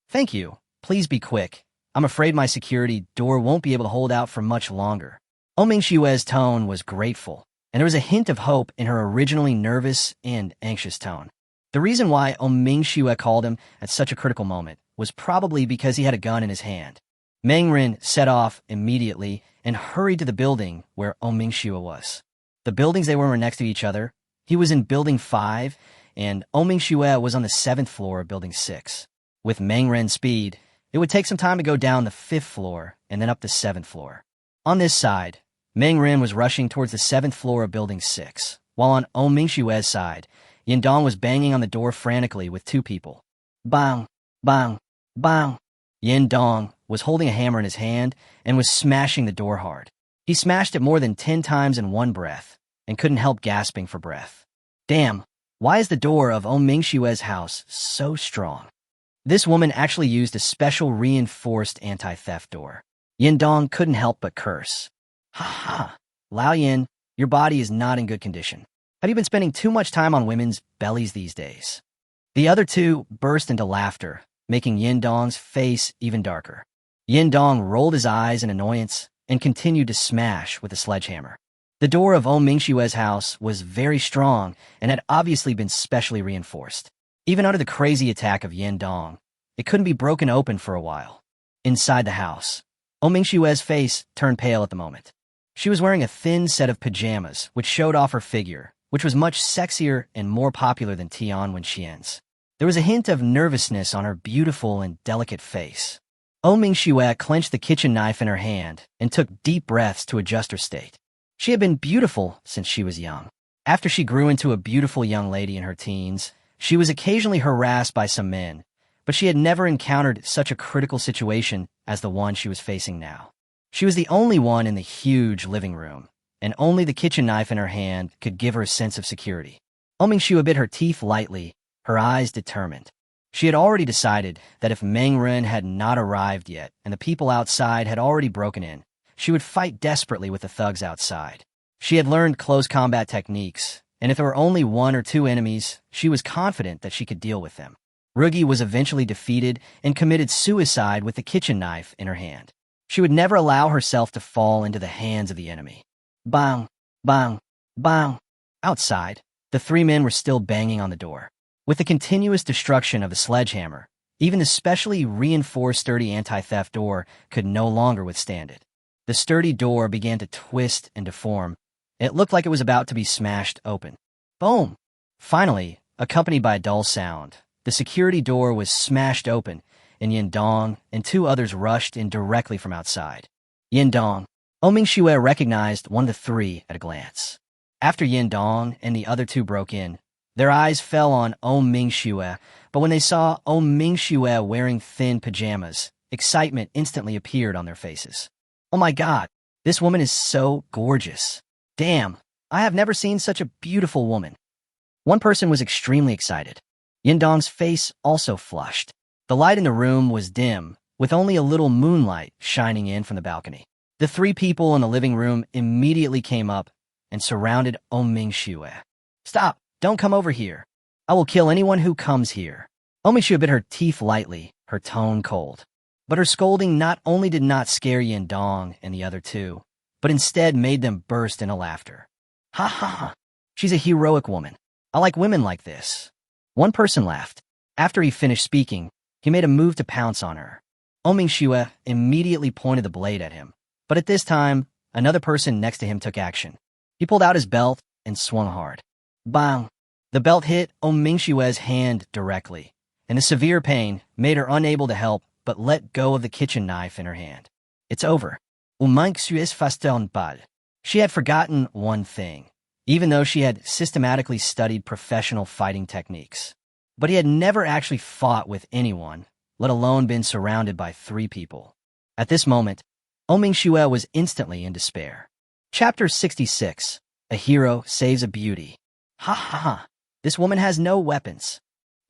Thank you. Please be quick. I'm afraid my security door won't be able to hold out for much longer. Mingxue's tone was grateful, and there was a hint of hope in her originally nervous and anxious tone. The reason why Mingxue called him at such a critical moment was probably because he had a gun in his hand. Meng set off immediately and hurried to the building where Mingxue was. The buildings they were next to each other. He was in Building 5, and Mingxue was on the 7th floor of Building 6. With Meng speed, it would take some time to go down the 5th floor and then up the 7th floor. On this side, Meng was rushing towards the 7th floor of Building 6, while on Mingxue's side, Yindong was banging on the door frantically with two people. Bang, bang, bang. Yindong was holding a hammer in his hand and was smashing the door hard. He smashed it more than 10 times in one breath and couldn't help gasping for breath. Damn, why is the door of Mingxue's house so strong? This woman actually used a special reinforced anti-theft door. Yindong couldn't help but curse. Ha ha, Lao Yin, your body is not in good condition. Have you been spending too much time on women's bellies these days? The other two burst into laughter, making Yindong's face even darker. Yindong rolled his eyes in annoyance and continued to smash with a sledgehammer. The door of Mingxue's house was very strong and had obviously been specially reinforced. Even under the crazy attack of Yindong, it couldn't be broken open for a while. Inside the house, Mingxue's face turned pale at the moment. She was wearing a thin set of pajamas, which showed off her figure, which was much sexier and more popular than Tian Wenxian's. There was a hint of nervousness on her beautiful and delicate face. Mingxue clenched the kitchen knife in her hand and took deep breaths to adjust her state. She had been beautiful since she was young. After she grew into a beautiful young lady in her teens, she was occasionally harassed by some men, but she had never encountered such a critical situation as the one she was facing now. She was the only one in the huge living room, and only the kitchen knife in her hand could give her a sense of security. Mingxue bit her teeth lightly, her eyes determined. She had already decided that if Meng had not arrived yet and the people outside had already broken in, she would fight desperately with the thugs outside. She had learned close combat techniques, and if there were only one or two enemies, she was confident that she could deal with them. Rugi was eventually defeated and committed suicide with the kitchen knife in her hand. She would never allow herself to fall into the hands of the enemy. Bang, bang, bang. Outside, the three men were still banging on the door. With the continuous destruction of the sledgehammer, even the specially reinforced sturdy anti-theft door could no longer withstand it. The sturdy door began to twist and deform. It looked like it was about to be smashed open. Boom! Finally, accompanied by a dull sound, the security door was smashed open, and Yindong and two others rushed in directly from outside. Yindong. Mingxue recognized one of the three at a glance. After Yindong and the other two broke in, their eyes fell on Mingxue, but when they saw Mingxue wearing thin pajamas, excitement instantly appeared on their faces. Oh my god, this woman is so gorgeous. Damn, I have never seen such a beautiful woman. One person was extremely excited. Yindong's face also flushed. The light in the room was dim, with only a little moonlight shining in from the balcony. The three people in the living room immediately came up and surrounded Mingxue. Stop! Don't come over here. I will kill anyone who comes here. Mingxue bit her teeth lightly, her tone cold. But her scolding not only did not scare Yindong and the other two, but instead made them burst into laughter. Ha ha ha! She's a heroic woman. I like women like this. One person laughed. After he finished speaking, he made a move to pounce on her. Mingxue immediately pointed the blade at him. But at this time, another person next to him took action. He pulled out his belt and swung hard. Bang! The belt hit Mingxue's hand directly, and the severe pain made her unable to help but let go of the kitchen knife in her hand. It's over. Mingxue's fasteln bad. She had forgotten one thing, even though she had systematically studied professional fighting techniques. But he had never actually fought with anyone, let alone been surrounded by three people. At this moment, Mingxue was instantly in despair. Chapter 66. A Hero Saves a Beauty. Ha ha ha! This woman has no weapons.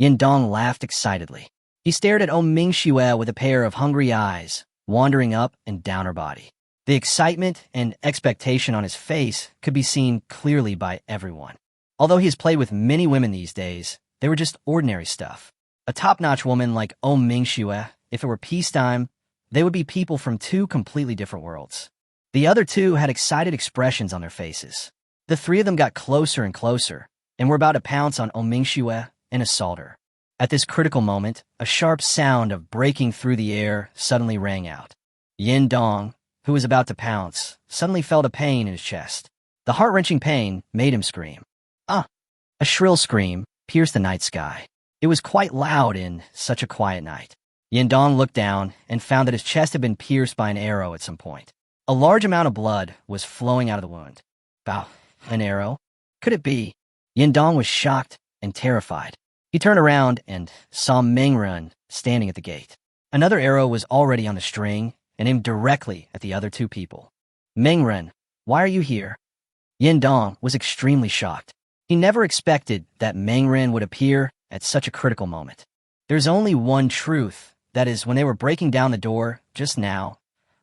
Yindong laughed excitedly. He stared at Mingxue with a pair of hungry eyes, wandering up and down her body. The excitement and expectation on his face could be seen clearly by everyone. Although he has played with many women these days, they were just ordinary stuff. A top-notch woman like Mingxue, if it were peacetime, they would be people from two completely different worlds. The other two had excited expressions on their faces. The three of them got closer and closer, and were about to pounce on Mingxue and assault her. At this critical moment, a sharp sound of breaking through the air suddenly rang out. Yin Dong, who was about to pounce, suddenly felt a pain in his chest. The heart-wrenching pain made him scream. Ah! A shrill scream pierced the night sky. It was quite loud in such a quiet night. Yin Dong looked down and found that his chest had been pierced by an arrow at some point. A large amount of blood was flowing out of the wound. Bow, an arrow? Could it be? Yin Dong was shocked and terrified. He turned around and saw Mengren standing at the gate. Another arrow was already on the string and aimed directly at the other two people. Mengren, why are you here? Yin Dong was extremely shocked. He never expected that Mengren would appear at such a critical moment. There's only one truth, that is, when they were breaking down the door just now,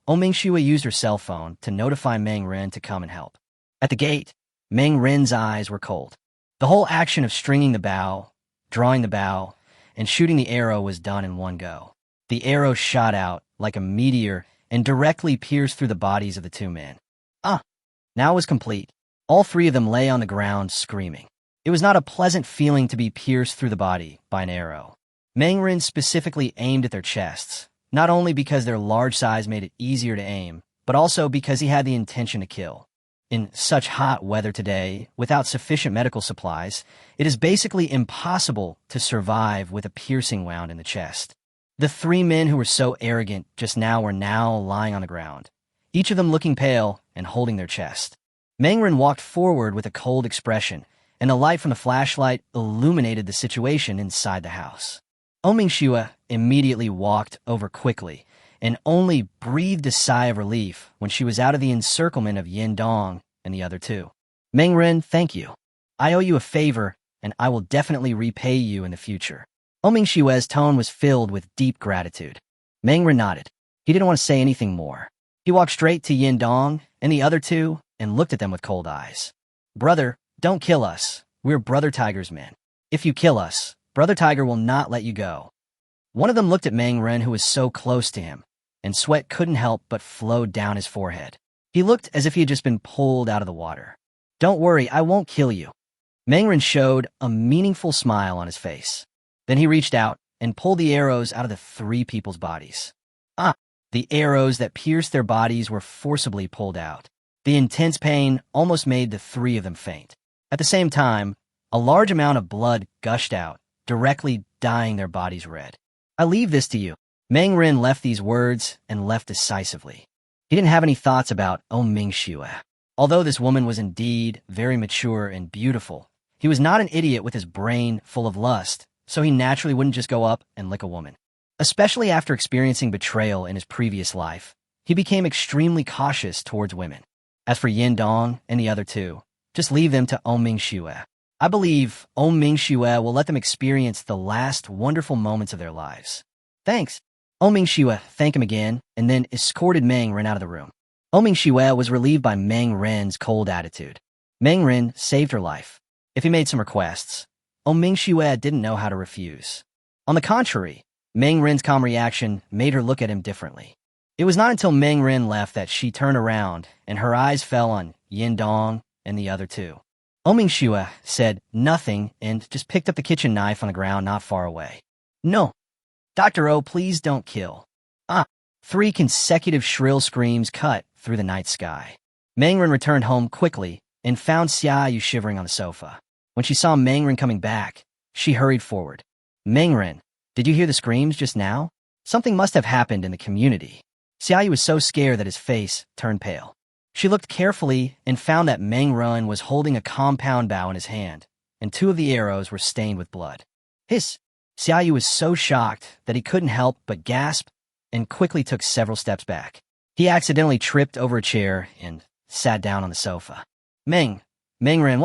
Mingxue used her cell phone to notify Mengren to come and help. At the gate, Mengren's eyes were cold. The whole action of stringing the bow, drawing the bow, and shooting the arrow was done in one go. The arrow shot out like a meteor and directly pierced through the bodies of the two men. Now it was complete. All three of them lay on the ground screaming. It was not a pleasant feeling to be pierced through the body by an arrow. Mengren specifically aimed at their chests, not only because their large size made it easier to aim, but also because he had the intention to kill. In such hot weather today, without sufficient medical supplies, it is basically impossible to survive with a piercing wound in the chest. The three men who were so arrogant just now were now lying on the ground, each of them looking pale and holding their chest. Mengren walked forward with a cold expression, and the light from the flashlight illuminated the situation inside the house. Mingxue immediately walked over quickly and only breathed a sigh of relief when she was out of the encirclement of Yin Dong and the other two. Mengren, thank you. I owe you a favor, and I will definitely repay you in the future. Mingxue's tone was filled with deep gratitude. Mengren nodded. He didn't want to say anything more. He walked straight to Yin Dong and the other two and looked at them with cold eyes. Brother, don't kill us. We're Brother Tiger's men. If you kill us, Brother Tiger will not let you go. One of them looked at Mengren, who was so close to him, and sweat couldn't help but flowed down his forehead. He looked as if he had just been pulled out of the water. Don't worry, I won't kill you. Mengren showed a meaningful smile on his face. Then he reached out and pulled the arrows out of the three people's bodies. The arrows that pierced their bodies were forcibly pulled out. The intense pain almost made the three of them faint. At the same time, a large amount of blood gushed out, directly dyeing their bodies red. I leave this to you. Mengren left these words and left decisively. He didn't have any thoughts about Mingxue. Although this woman was indeed very mature and beautiful, he was not an idiot with his brain full of lust, so he naturally wouldn't just go up and lick a woman. Especially after experiencing betrayal in his previous life, he became extremely cautious towards women. As for Yin Dong and the other two, just leave them to Mingxue. I believe Mingxue will let them experience the last wonderful moments of their lives. Thanks. Mingxue thanked him again and then escorted Mengren out of the room. Mingxue was relieved by Mengren's cold attitude. Mengren saved her life. If he made some requests, Mingxue didn't know how to refuse. On the contrary, Mengren's calm reaction made her look at him differently. It was not until Mengren left that she turned around and her eyes fell on Yin Dong and the other two. Mingxue said nothing and just picked up the kitchen knife on the ground not far away. No. Dr. O, please don't kill. 3 consecutive shrill screams cut through the night sky. Mengren returned home quickly and found Xiaoyu shivering on the sofa. When she saw Mengren coming back, she hurried forward. Mengren, did you hear the screams just now? Something must have happened in the community. Xiaoyu was so scared that his face turned pale. She looked carefully and found that Mengren was holding a compound bow in his hand, and 2 of the arrows were stained with blood. Hiss! Xiaoyu was so shocked that he couldn't help but gasp and quickly took several steps back. He accidentally tripped over a chair and sat down on the sofa. Mengren,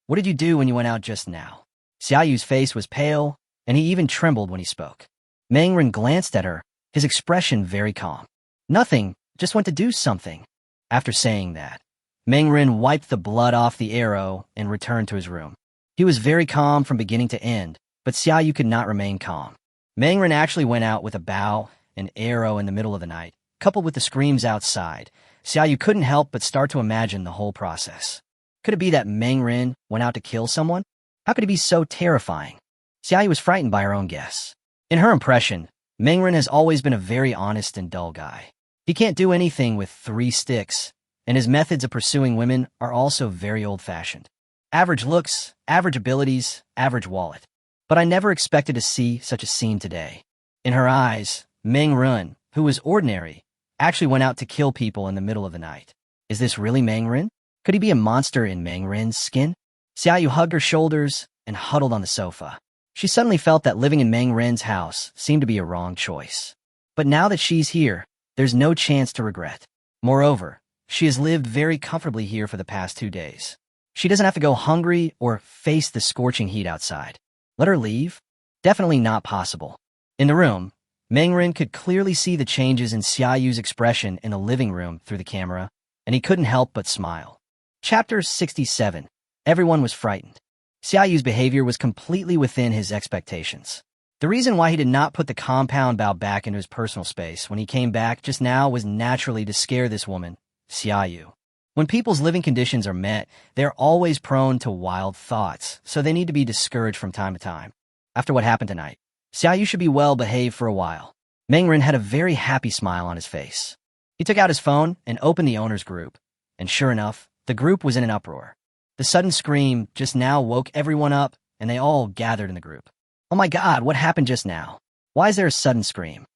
what did you do when you went out just now? Xiaoyu's face was pale, and he even trembled when he spoke. Mengren glanced at her, his expression very calm. Nothing, just went to do something. After saying that, Mengren wiped the blood off the arrow and returned to his room. He was very calm from beginning to end, but Xiaoyu could not remain calm. Mengren actually went out with a bow and arrow in the middle of the night, coupled with the screams outside. Xiaoyu couldn't help but start to imagine the whole process. Could it be that Mengren went out to kill someone? How could it be so terrifying? Xiaoyu was frightened by her own guess. In her impression, Mengren has always been a very honest and dull guy. He can't do anything with 3 sticks, and his methods of pursuing women are also very old-fashioned. Average looks, average abilities, average wallet. But I never expected to see such a scene today. In her eyes, Meng Run, who was ordinary, actually went out to kill people in the middle of the night. Is this really Meng Ren? Could he be a monster in Meng Ren's skin? Xiaoyu hugged her shoulders and huddled on the sofa. She suddenly felt that living in Meng Ren's house seemed to be a wrong choice. But now that she's here, there's no chance to regret. Moreover, she has lived very comfortably here for the past 2 days. She doesn't have to go hungry or face the scorching heat outside. Let her leave? Definitely not possible. In the room, Meng Ren could clearly see the changes in Xiaoyu's expression in the living room through the camera, and he couldn't help but smile. Chapter 67. Everyone was frightened. Xiaoyu's behavior was completely within his expectations. The reason why he did not put the compound bow back into his personal space when he came back just now was naturally to scare this woman, Xiaoyu. When people's living conditions are met, they're always prone to wild thoughts, so they need to be discouraged from time to time. After what happened tonight, Xiaoyu should be well behaved for a while. Meng Ren had a very happy smile on his face. He took out his phone and opened the owner's group, and sure enough, the group was in an uproar. The sudden scream just now woke everyone up, and they all gathered in the group. Oh my God, what happened just now? Why is there a sudden scream?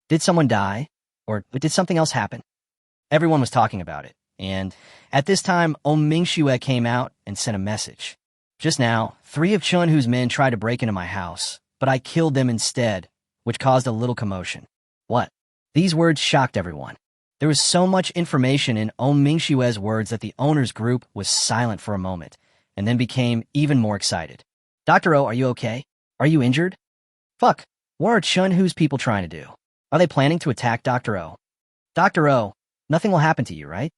Did someone die? Or did something else happen? Everyone was talking about it, and at this time, Mingxue came out and sent a message. Just now, 3 of Chunhu's men tried to break into my house, but I killed them instead, which caused a little commotion. What? These words shocked everyone. There was so much information in Mingxue's words that the owner's group was silent for a moment, and then became even more excited. Dr. O, are you okay? Are you injured? Fuck, what are Chunhu's people trying to do? Are they planning to attack Dr. O? Dr. O, nothing will happen to you, right?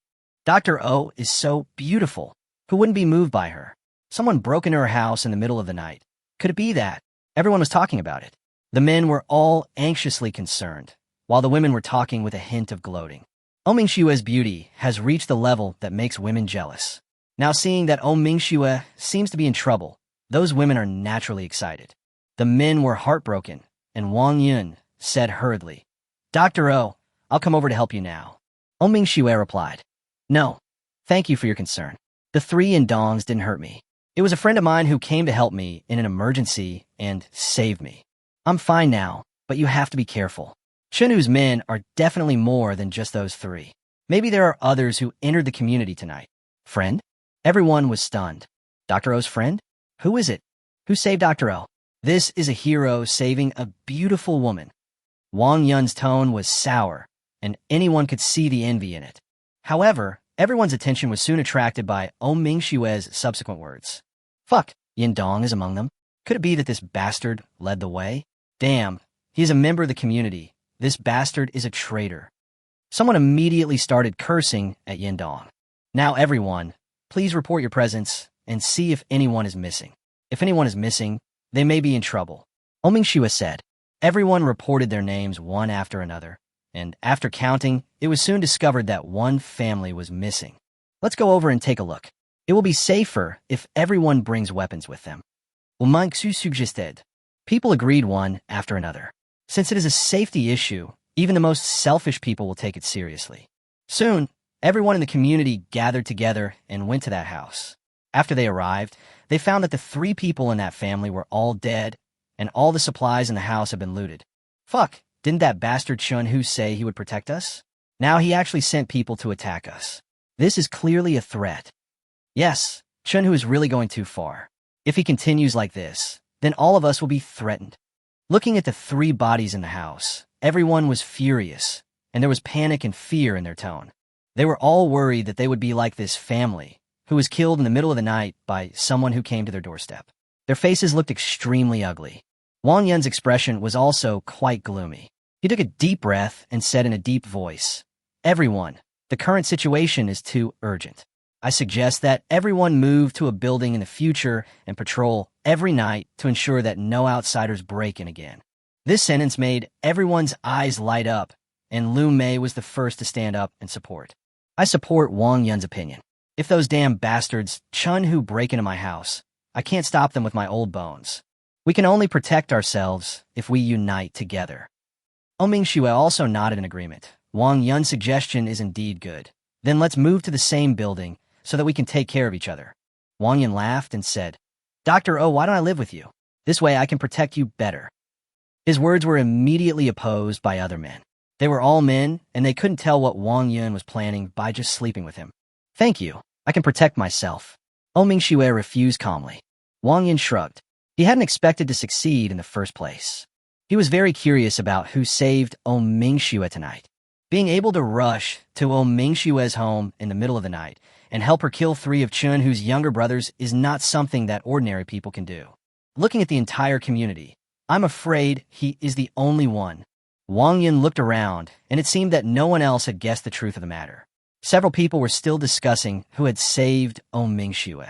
Dr. O is so beautiful. Who wouldn't be moved by her? Someone broke into her house in the middle of the night. Could it be that? Everyone was talking about it. The men were all anxiously concerned, while the women were talking with a hint of gloating. Mingxue's beauty has reached the level that makes women jealous. Now seeing that Mingxue seems to be in trouble, those women are naturally excited. The men were heartbroken, and Wang Yun said hurriedly, Dr. O, I'll come over to help you now. Mingxue replied, No, thank you for your concern. The 3 Yindongs didn't hurt me. It was a friend of mine who came to help me in an emergency and saved me. I'm fine now, but you have to be careful. Chunhu's men are definitely more than just those 3. Maybe there are others who entered the community tonight. Friend? Everyone was stunned. Dr. O's friend? Who is it? Who saved Dr. O? This is a hero saving a beautiful woman. Wang Yun's tone was sour, and anyone could see the envy in it. However, everyone's attention was soon attracted by Mingxue's subsequent words. Fuck, Yindong is among them. Could it be that this bastard led the way? Damn, he is a member of the community. This bastard is a traitor. Someone immediately started cursing at Yindong. Now everyone, please report your presence and see if anyone is missing. If anyone is missing, they may be in trouble. Mingxue said. Everyone reported their names one after another, and after counting, it was soon discovered that one family was missing. Let's go over and take a look. It will be safer if everyone brings weapons with them. Mingxue suggested. People agreed one after another. Since it is a safety issue, even the most selfish people will take it seriously. Soon, everyone in the community gathered together and went to that house. After they arrived, they found that the 3 people in that family were all dead, and all the supplies in the house had been looted. Fuck, didn't that bastard Chunhu say he would protect us? Now he actually sent people to attack us. This is clearly a threat. Yes, Chunhu is really going too far. If he continues like this, then all of us will be threatened. Looking at the 3 bodies in the house, everyone was furious, and there was panic and fear in their tone. They were all worried that they would be like this family, who was killed in the middle of the night by someone who came to their doorstep. Their faces looked extremely ugly. Wang Yun's expression was also quite gloomy. He took a deep breath and said in a deep voice, Everyone, the current situation is too urgent. I suggest that everyone move to a building in the future and patrol every night to ensure that no outsiders break in again. This sentence made everyone's eyes light up, and Lu Mei was the first to stand up and support. I support Wang Yun's opinion. If those damn bastards Chunhu break into my house, I can't stop them with my old bones. We can only protect ourselves if we unite together. Mingxue also nodded in agreement. Wang Yun's suggestion is indeed good. Then let's move to the same building so that we can take care of each other. Wang Yun laughed and said, Dr. O, why don't I live with you? This way I can protect you better. His words were immediately opposed by other men. They were all men, and they couldn't tell what Wang Yun was planning by just sleeping with him. Thank you. I can protect myself. Mingxue refused calmly. Wang Yun shrugged. He hadn't expected to succeed in the first place. He was very curious about who saved Mingxue tonight. Being able to rush to Mingxue's home in the middle of the night and help her kill 3 of Chunhu's younger brothers is not something that ordinary people can do. Looking at the entire community, I'm afraid he is the only one. Wang Yun looked around, and it seemed that no one else had guessed the truth of the matter. Several people were still discussing who had saved Mingxue.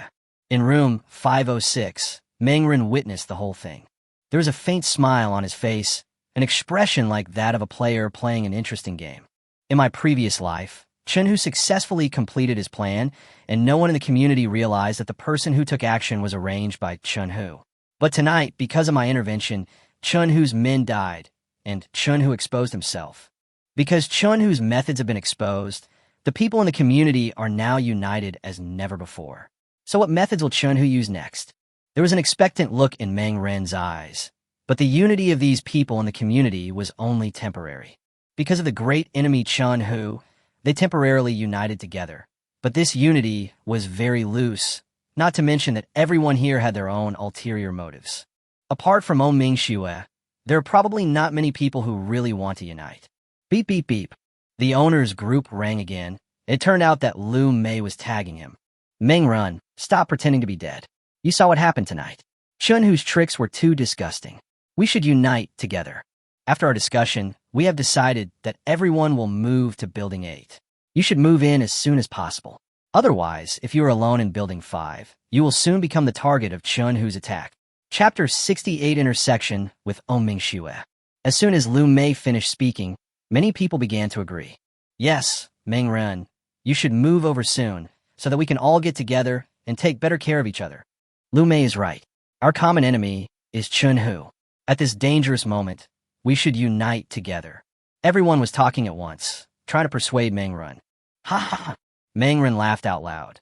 In room 506, Mengren witnessed the whole thing. There was a faint smile on his face, an expression like that of a player playing an interesting game. In my previous life, Chunhu successfully completed his plan, and no one in the community realized that the person who took action was arranged by Chunhu. But tonight, because of my intervention, Chunhu's men died, and Chunhu exposed himself. Because Chunhu's methods have been exposed, the people in the community are now united as never before. So what methods will Chunhu use next? There was an expectant look in Meng Ren's eyes, but the unity of these people in the community was only temporary. Because of the great enemy Chunhu, they temporarily united together. But this unity was very loose, not to mention that everyone here had their own ulterior motives. Apart from Mingxue, there are probably not many people who really want to unite. Beep, beep, beep. The owner's group rang again. It turned out that Lu Mei was tagging him. Mengrun, stop pretending to be dead. You saw what happened tonight. Chunhu's tricks were too disgusting. We should unite together. After our discussion, we have decided that everyone will move to Building 8. You should move in as soon as possible. Otherwise, if you are alone in Building 5, you will soon become the target of Chunhu's attack. Chapter 68 Intersection with Mingxue. As soon as Lu Mei finished speaking, many people began to agree. Yes, Mengren, you should move over soon, so that we can all get together and take better care of each other. Lu Mei is right. Our common enemy is Chunhu. At this dangerous moment, we should unite together. Everyone was talking at once, trying to persuade Mengren. Ha ha ha! Mengren laughed out loud.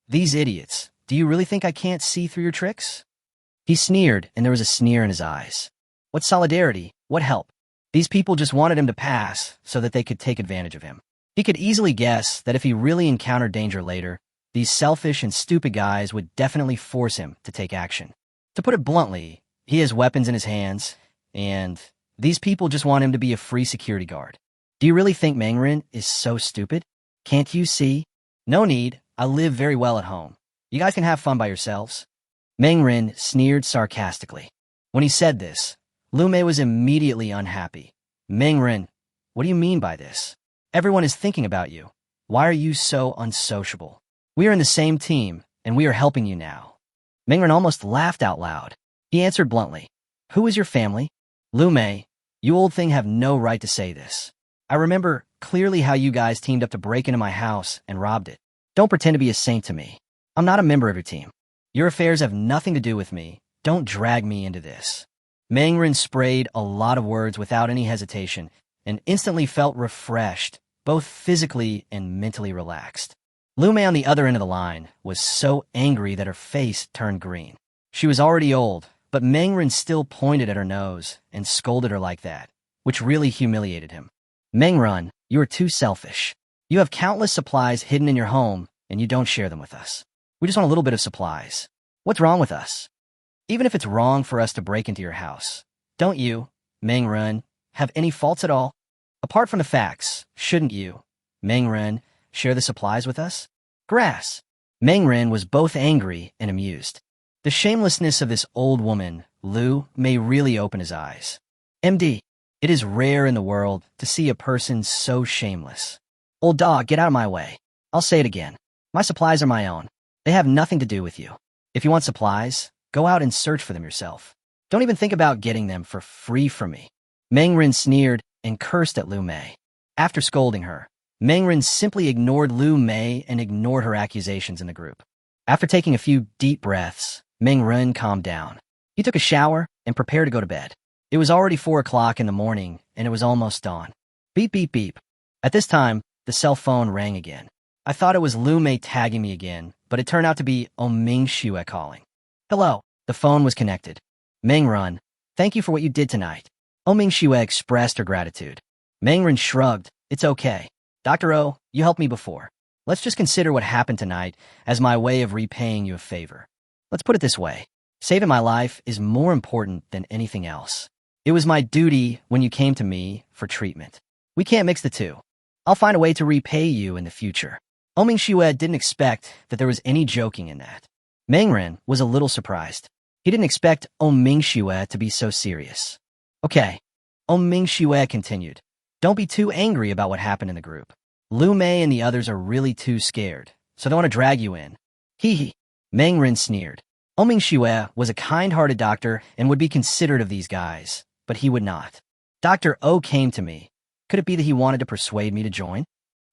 These idiots, do you really think I can't see through your tricks? He sneered, and there was a sneer in his eyes. What solidarity? What help? These people just wanted him to pass so that they could take advantage of him. He could easily guess that if he really encountered danger later, these selfish and stupid guys would definitely force him to take action. To put it bluntly, he has weapons in his hands, and these people just want him to be a free security guard. Do you really think Mengren is so stupid? Can't you see? No need. I live very well at home. You guys can have fun by yourselves. Mengren sneered sarcastically. When he said this, Lu Mei was immediately unhappy. Mengren, what do you mean by this? Everyone is thinking about you. Why are you so unsociable? We are in the same team, and we are helping you now. Mengren almost laughed out loud. He answered bluntly. Who is your family? Lu Mei, you old thing have no right to say this. I remember clearly how you guys teamed up to break into my house and robbed it. Don't pretend to be a saint to me. I'm not a member of your team. Your affairs have nothing to do with me. Don't drag me into this. Mengren sprayed a lot of words without any hesitation and instantly felt refreshed, both physically and mentally relaxed. Lu Mei on the other end of the line was so angry that her face turned green. She was already old, but Mengren still pointed at her nose and scolded her like that, which really humiliated him. Mengren, you are too selfish. You have countless supplies hidden in your home, and you don't share them with us. We just want a little bit of supplies. What's wrong with us? Even if it's wrong for us to break into your house, don't you, Mengren, have any faults at all? Apart from the facts, shouldn't you, Mengren, share the supplies with us? Grass. Mengren was both angry and amused. The shamelessness of this old woman, Lu, may really open his eyes. MD, it is rare in the world to see a person so shameless. Old dog, get out of my way. I'll say it again. My supplies are my own. They have nothing to do with you. If you want supplies, go out and search for them yourself. Don't even think about getting them for free from me. Mengren sneered and cursed at Lu Mei. After scolding her, Mengren simply ignored Lu Mei and ignored her accusations in the group. After taking a few deep breaths, Mengren calmed down. He took a shower and prepared to go to bed. It was already 4 o'clock in the morning, and it was almost dawn. Beep, beep, beep. At this time, the cell phone rang again. I thought it was Lu Mei tagging me again, but it turned out to be Ming Xue calling. Hello. The phone was connected. Meng Run, thank you for what you did tonight. Ming Xue expressed her gratitude. Meng Run shrugged. It's okay. Dr. O, you helped me before. Let's just consider what happened tonight as my way of repaying you a favor. Let's put it this way. Saving my life is more important than anything else. It was my duty when you came to me for treatment. We can't mix the two. I'll find a way to repay you in the future. Ming Xue didn't expect that there was any joking in that. Meng Ren was a little surprised. He didn't expect Ming Xue to be so serious. Okay. Ming Xue continued. Don't be too angry about what happened in the group. Lu Mei and the others are really too scared, so they want to drag you in. Hee hee. Meng Ren sneered. Ming Xue was a kind-hearted doctor and would be considerate of these guys, but he would not. Dr. O came to me. Could it be that he wanted to persuade me to join?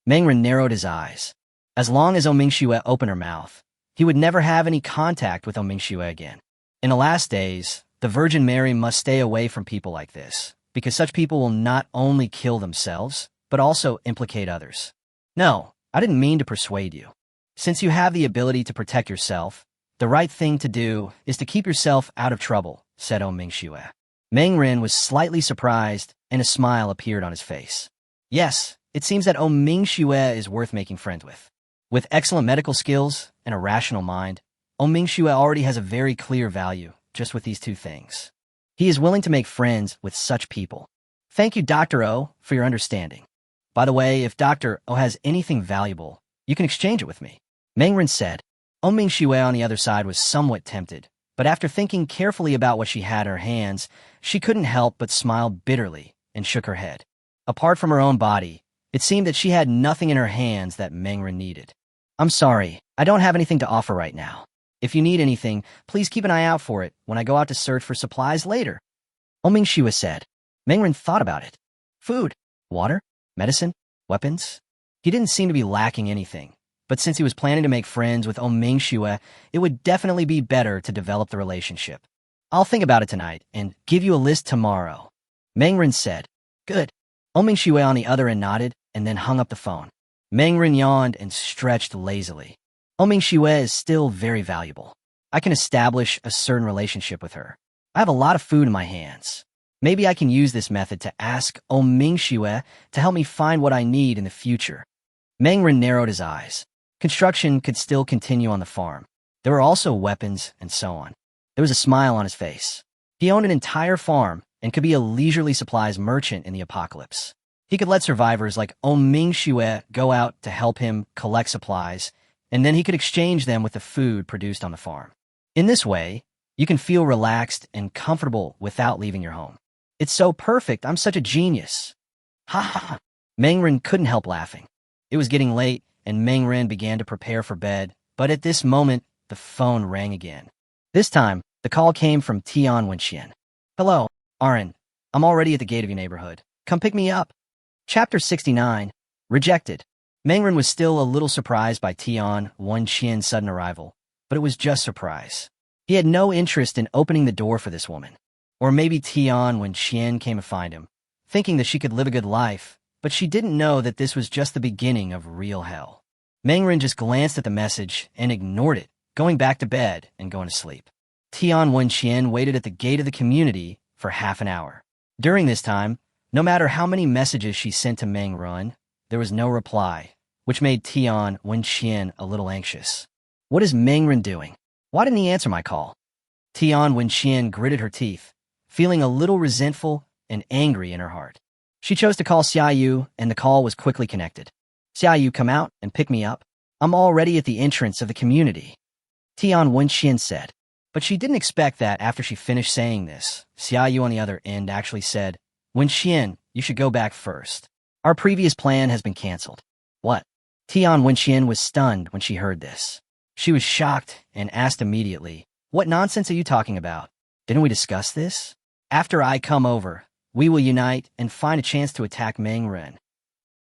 Meng Ren narrowed his eyes. As long as Ming Xue opened her mouth, he would never have any contact with Ming Xue again. In the last days, the Virgin Mary must stay away from people like this, because such people will not only kill themselves, but also implicate others. No, I didn't mean to persuade you. Since you have the ability to protect yourself, the right thing to do is to keep yourself out of trouble, said Ming Xue. Meng Ren was slightly surprised, and a smile appeared on his face. Yes, it seems that Ming Xue is worth making friends with. With excellent medical skills and a rational mind, Ming Xue already has a very clear value, just with these two things. He is willing to make friends with such people. Thank you, Dr. O, for your understanding. By the way, if Dr. O has anything valuable, you can exchange it with me. Meng Ren said. Ming Xue on the other side was somewhat tempted, but after thinking carefully about what she had in her hands, she couldn't help but smile bitterly and shook her head. Apart from her own body, it seemed that she had nothing in her hands that Meng Ren needed. I'm sorry, I don't have anything to offer right now. If you need anything, please keep an eye out for it when I go out to search for supplies later. Ming Xue said. Meng Ren thought about it. Food, water, medicine, weapons. He didn't seem to be lacking anything, but since he was planning to make friends with Ming Xue, it would definitely be better to develop the relationship. I'll think about it tonight and give you a list tomorrow. Meng Ren said. Good. Ming Xue on the other end nodded and then hung up the phone. Meng Ren yawned and stretched lazily. Ming Xue is still very valuable. I can establish a certain relationship with her. I have a lot of food in my hands. Maybe I can use this method to ask Ming Xue to help me find what I need in the future. Meng Ren narrowed his eyes. Construction could still continue on the farm. There were also weapons and so on. There was a smile on his face. He owned an entire farm and could be a leisurely supplies merchant in the apocalypse. He could let survivors like Ming Xue go out to help him collect supplies, and then he could exchange them with the food produced on the farm. In this way, you can feel relaxed and comfortable without leaving your home. It's so perfect, I'm such a genius. Ha ha ha. Meng Ren couldn't help laughing. It was getting late, and Meng Ren began to prepare for bed, but at this moment, the phone rang again. This time, the call came from Tian Wenxian. Hello, Arin. I'm already at the gate of your neighborhood. Come pick me up. Chapter 69. Rejected. Meng Ren was still a little surprised by Tian Wenxian's sudden arrival, but it was just surprise. He had no interest in opening the door for this woman. Or maybe Tian Wenxian came to find him, thinking that she could live a good life, but she didn't know that this was just the beginning of real hell. Meng Ren just glanced at the message and ignored it, going back to bed and going to sleep. Tian Wenxian waited at the gate of the community for half an hour. During this time, no matter how many messages she sent to Meng Ren, there was no reply, which made Tian Wenxian a little anxious. What is Meng Ren doing? Why didn't he answer my call? Tian Wenxian gritted her teeth, feeling a little resentful and angry in her heart. She chose to call Xiaoyu, and the call was quickly connected. Xiaoyu, come out and pick me up. I'm already at the entrance of the community. Tian Wenxian said. But she didn't expect that after she finished saying this, Xiaoyu on the other end actually said, Wenxian, you should go back first. Our previous plan has been canceled. What? Tian Wenxian was stunned when she heard this. She was shocked and asked immediately, what nonsense are you talking about? Didn't we discuss this? After I come over, we will unite and find a chance to attack Meng Ren.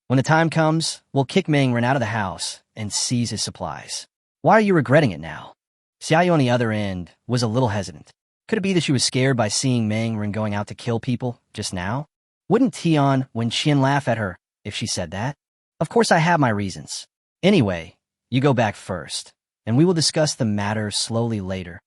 When the time comes, we'll kick Meng Ren out of the house and seize his supplies. Why are you regretting it now? Xiaoyu on the other end was a little hesitant. Could it be that she was scared by seeing Meng Ren going out to kill people just now? Wouldn't Tian Wenxian laugh at her if she said that? Of course I have my reasons. Anyway, you go back first, and we will discuss the matter slowly later.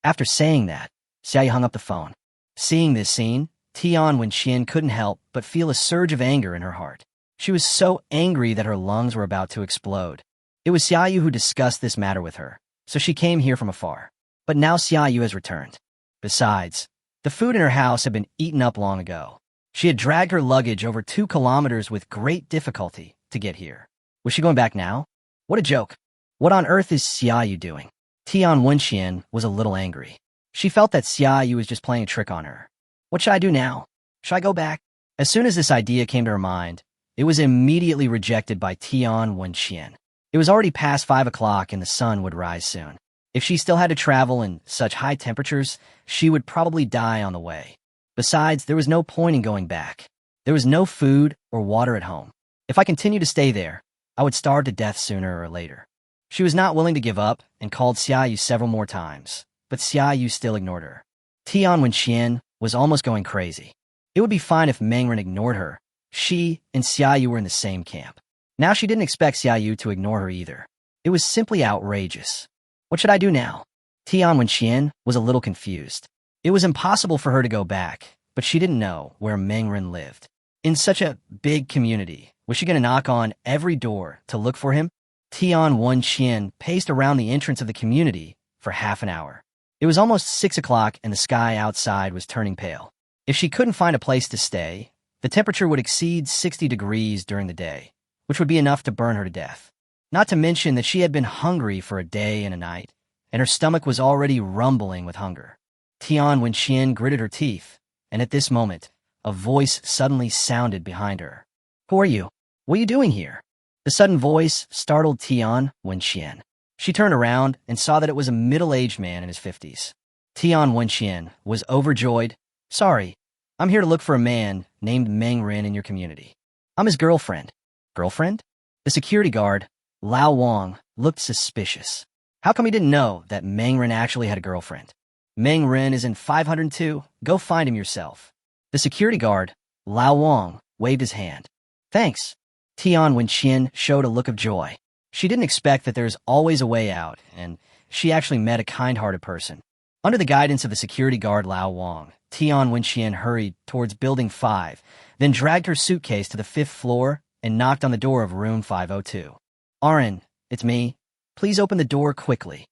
After saying that, Xiaoyu hung up the phone. Seeing this scene, Tian Wenqian couldn't help but feel a surge of anger in her heart. She was so angry that her lungs were about to explode. It was Xiaoyu who discussed this matter with her, so she came here from afar. But now Xiaoyu has returned. Besides, the food in her house had been eaten up long ago. She had dragged her luggage over 2 kilometers with great difficulty to get here. Was she going back now? What a joke. What on earth is Xiaoyu doing? Tian Wenqian was a little angry. She felt that Xiaoyu was just playing a trick on her. What should I do now? Should I go back? As soon as this idea came to her mind, it was immediately rejected by Tian Wenqian. It was already past 5 o'clock and the sun would rise soon. If she still had to travel in such high temperatures, she would probably die on the way. Besides, there was no point in going back. There was no food or water at home. If I continued to stay there, I would starve to death sooner or later. She was not willing to give up and called Xiaoyu several more times, but Xiaoyu still ignored her. Tian Wenqian was almost going crazy. It would be fine if Mengren ignored her. She and Xiaoyu were in the same camp. Now she didn't expect Xiaoyu to ignore her either. It was simply outrageous. What should I do now? Tian Wenqian was a little confused. It was impossible for her to go back, but she didn't know where Mengren lived. In such a big community, was she going to knock on every door to look for him? Tian Wenqian paced around the entrance of the community for half an hour. It was almost 6 o'clock and the sky outside was turning pale. If she couldn't find a place to stay, the temperature would exceed 60 degrees during the day, which would be enough to burn her to death. Not to mention that she had been hungry for a day and a night, and her stomach was already rumbling with hunger. Tian Wenqian gritted her teeth, and at this moment, a voice suddenly sounded behind her. Who are you? What are you doing here? The sudden voice startled Tian Wenqian. She turned around and saw that it was a middle-aged man in his 50s. Tian Wenqian was overjoyed. Sorry, I'm here to look for a man named Mengren in your community. I'm his girlfriend. Girlfriend? The security guard, Lao Wang, looked suspicious. How come he didn't know that Mengren actually had a girlfriend? Mengren is in 502. Go find him yourself. The security guard, Lao Wang, waved his hand. Thanks. Tian Wenqian showed a look of joy. She didn't expect that there's always a way out, and she actually met a kind-hearted person. Under the guidance of the security guard Lao Wang, Tian Wenqian hurried towards Building 5, then dragged her suitcase to the 5th floor and knocked on the door of room 502. Arin, it's me. Please open the door quickly.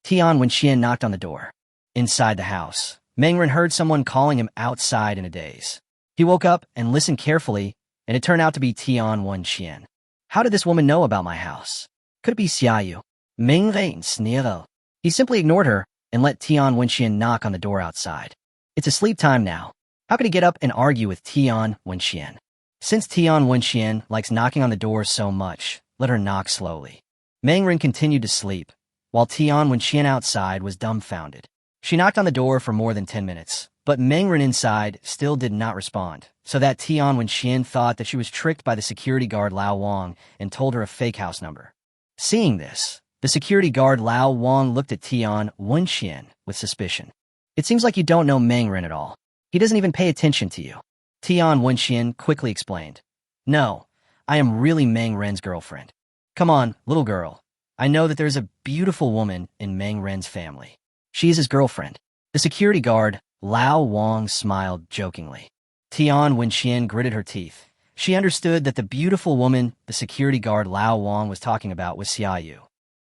Tian Wenqian knocked on the door. Inside the house, Mengren heard someone calling him outside in a daze. He woke up and listened carefully, and it turned out to be Tian Wenqian. How did this woman know about my house? Could it be Xiaoyu? Mengren sneered. He simply ignored her and let Tian Wenqian knock on the door outside. It's asleep time now. How could he get up and argue with Tian Wenqian? Since Tian Wenqian likes knocking on the door so much, let her knock slowly. Mengren continued to sleep, while Tian Wenqian outside was dumbfounded. She knocked on the door for more than 10 minutes, but Mengren inside still did not respond, so that Tian Wenqian thought that she was tricked by the security guard Lao Wang and told her a fake house number. Seeing this, the security guard Lao Wang looked at Tian Wenqian with suspicion. It seems like you don't know Mengren at all. He doesn't even pay attention to you. Tian Wenqian quickly explained. No, I am really Mengren's girlfriend. Come on, little girl. I know that there's a beautiful woman in Mengren's family. She is his girlfriend. The security guard, Lao Wang, smiled jokingly. Tian Wenqian gritted her teeth. She understood that the beautiful woman the security guard Lao Wang was talking about was Xiaoyu.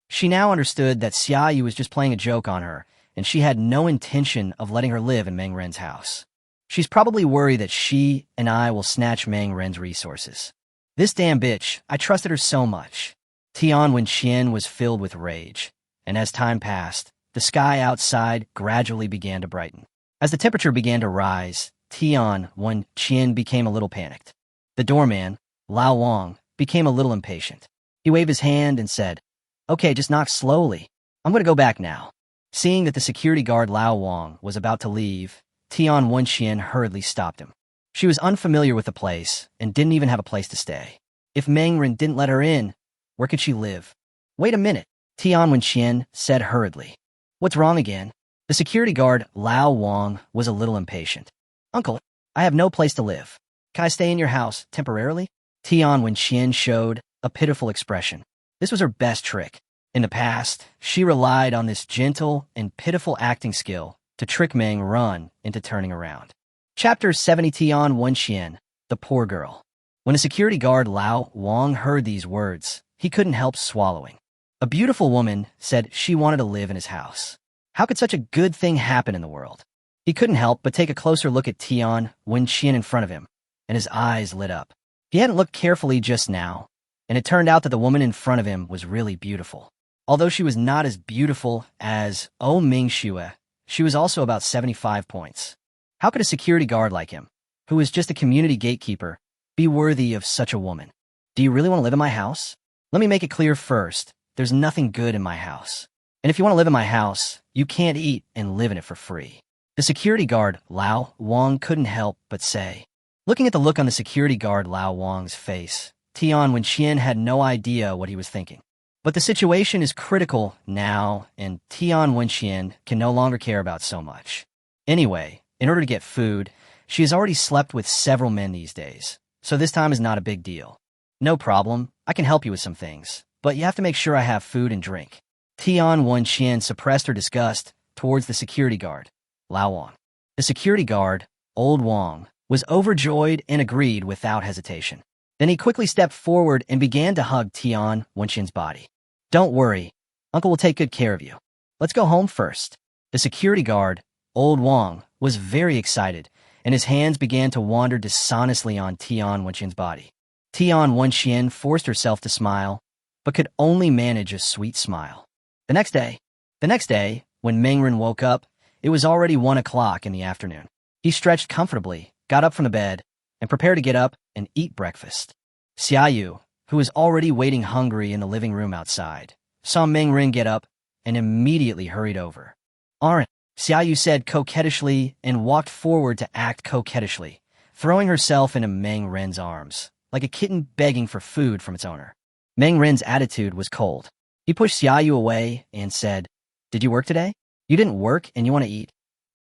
She now understood that Xiaoyu was just playing a joke on her, and she had no intention of letting her live in Mengren's house. She's probably worried that she and I will snatch Mengren's resources. This damn bitch, I trusted her so much. Tian Wenqian was filled with rage, and as time passed, the sky outside gradually began to brighten. As the temperature began to rise, Tian Wenqian became a little panicked. The doorman, Lao Wang, became a little impatient. He waved his hand and said, Okay, just knock slowly. I'm going to go back now. Seeing that the security guard Lao Wang was about to leave, Tian Wenqian hurriedly stopped him. She was unfamiliar with the place and didn't even have a place to stay. If Mengren didn't let her in, where could she live? Wait a minute, Tian Wenqian said hurriedly. What's wrong again? The security guard, Lao Wang, was a little impatient. Uncle, I have no place to live. Can I stay in your house temporarily? Tian Wenqian showed a pitiful expression. This was her best trick. In the past, she relied on this gentle and pitiful acting skill to trick Meng Run into turning around. Chapter 70 Tian Wenqian, the poor girl. When a security guard Lao Wang heard these words, he couldn't help swallowing. A beautiful woman said she wanted to live in his house. How could such a good thing happen in the world? He couldn't help but take a closer look at Tian Wenqian in front of him, and his eyes lit up. He hadn't looked carefully just now, and it turned out that the woman in front of him was really beautiful. Although she was not as beautiful as Ming Xue, she was also about 75 points. How could a security guard like him, who was just a community gatekeeper, be worthy of such a woman? Do you really want to live in my house? Let me make it clear first, there's nothing good in my house. And if you want to live in my house, you can't eat and live in it for free. The security guard Lao Wang couldn't help but say. Looking at the look on the security guard Lao Wang's face, Tian Wenqian had no idea what he was thinking. But the situation is critical now, and Tian Wenqian can no longer care about so much. Anyway, in order to get food, she has already slept with several men these days, so this time is not a big deal. No problem, I can help you with some things, but you have to make sure I have food and drink. Tian Wenqian suppressed her disgust towards the security guard, Lao Wang. The security guard, Old Wang, was overjoyed and agreed without hesitation. Then he quickly stepped forward and began to hug Tian Wenqian's body. Don't worry, Uncle will take good care of you. Let's go home first. The security guard, Old Wang, was very excited, and his hands began to wander dishonestly on Tian Wenqian's body. Tian Wenqian forced herself to smile, but could only manage a sweet smile. The next day, when Mengren woke up, it was already 1 o'clock in the afternoon. He stretched comfortably, got up from the bed, and prepared to get up and eat breakfast. Xiaoyu, who was already waiting hungry in the living room outside, saw Mengren get up and immediately hurried over. Aren't, Xiaoyu said coquettishly and walked forward to act coquettishly, throwing herself into Mengren's arms, like a kitten begging for food from its owner. Mengren's attitude was cold. He pushed Xiaoyu away and said, "Did you work today? You didn't work and you want to eat?"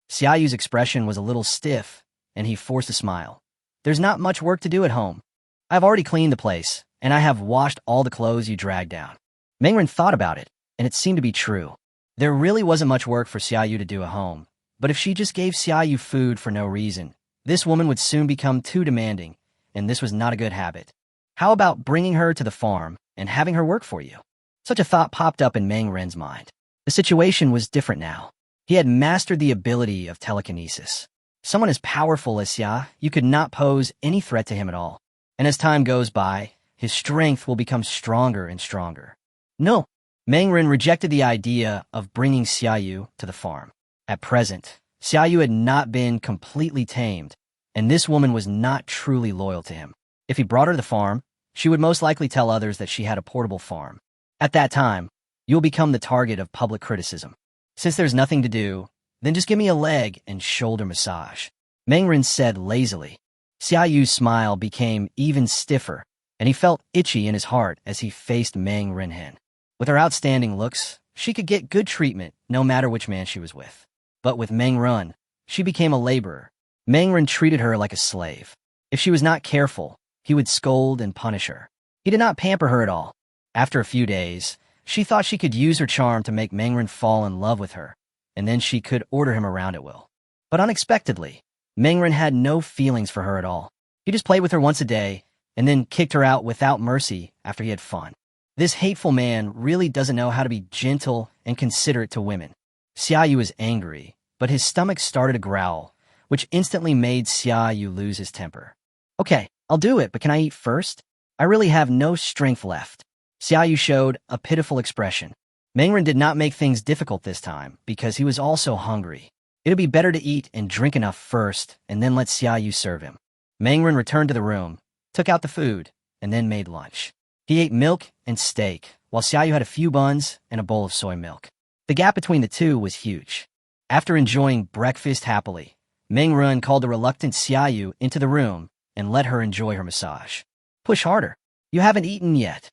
Xiaoyu's expression was a little stiff, and he forced a smile. "There's not much work to do at home. I've already cleaned the place, and I have washed all the clothes you dragged down." Mengren thought about it, and it seemed to be true. There really wasn't much work for Xiaoyu to do at home, but if she just gave Xiaoyu food for no reason, this woman would soon become too demanding, and this was not a good habit. How about bringing her to the farm and having her work for you? Such a thought popped up in Mengren's mind. The situation was different now. He had mastered the ability of telekinesis. Someone as powerful as Xia, you could not pose any threat to him at all. And as time goes by, his strength will become stronger and stronger. No, Mengren rejected the idea of bringing Xiaoyu to the farm. At present, Xiaoyu had not been completely tamed, and this woman was not truly loyal to him. If he brought her to the farm, she would most likely tell others that she had a portable farm. At that time, you'll become the target of public criticism. Since there's nothing to do, then just give me a leg and shoulder massage, Mengren said lazily. Xiaoyu's smile became even stiffer, and he felt itchy in his heart as he faced Meng Renhen. With her outstanding looks, she could get good treatment no matter which man she was with. But with Meng Run, she became a laborer. Meng Ren treated her like a slave. If she was not careful, he would scold and punish her. He did not pamper her at all. After a few days, she thought she could use her charm to make Mengren fall in love with her, and then she could order him around at will. But unexpectedly, Mengren had no feelings for her at all. He just played with her once a day, and then kicked her out without mercy after he had fun. This hateful man really doesn't know how to be gentle and considerate to women. Xiaoyu was angry, but his stomach started to growl, which instantly made Xiaoyu lose his temper. "Okay, I'll do it, but can I eat first? I really have no strength left." Xiaoyu showed a pitiful expression. Mengren did not make things difficult this time, because he was also hungry. It'd be better to eat and drink enough first, and then let Xiaoyu serve him. Mengren returned to the room, took out the food, and then made lunch. He ate milk and steak, while Xiaoyu had a few buns and a bowl of soy milk. The gap between the two was huge. After enjoying breakfast happily, Mengren called the reluctant Xiaoyu into the room and let her enjoy her massage. "Push harder. You haven't eaten yet."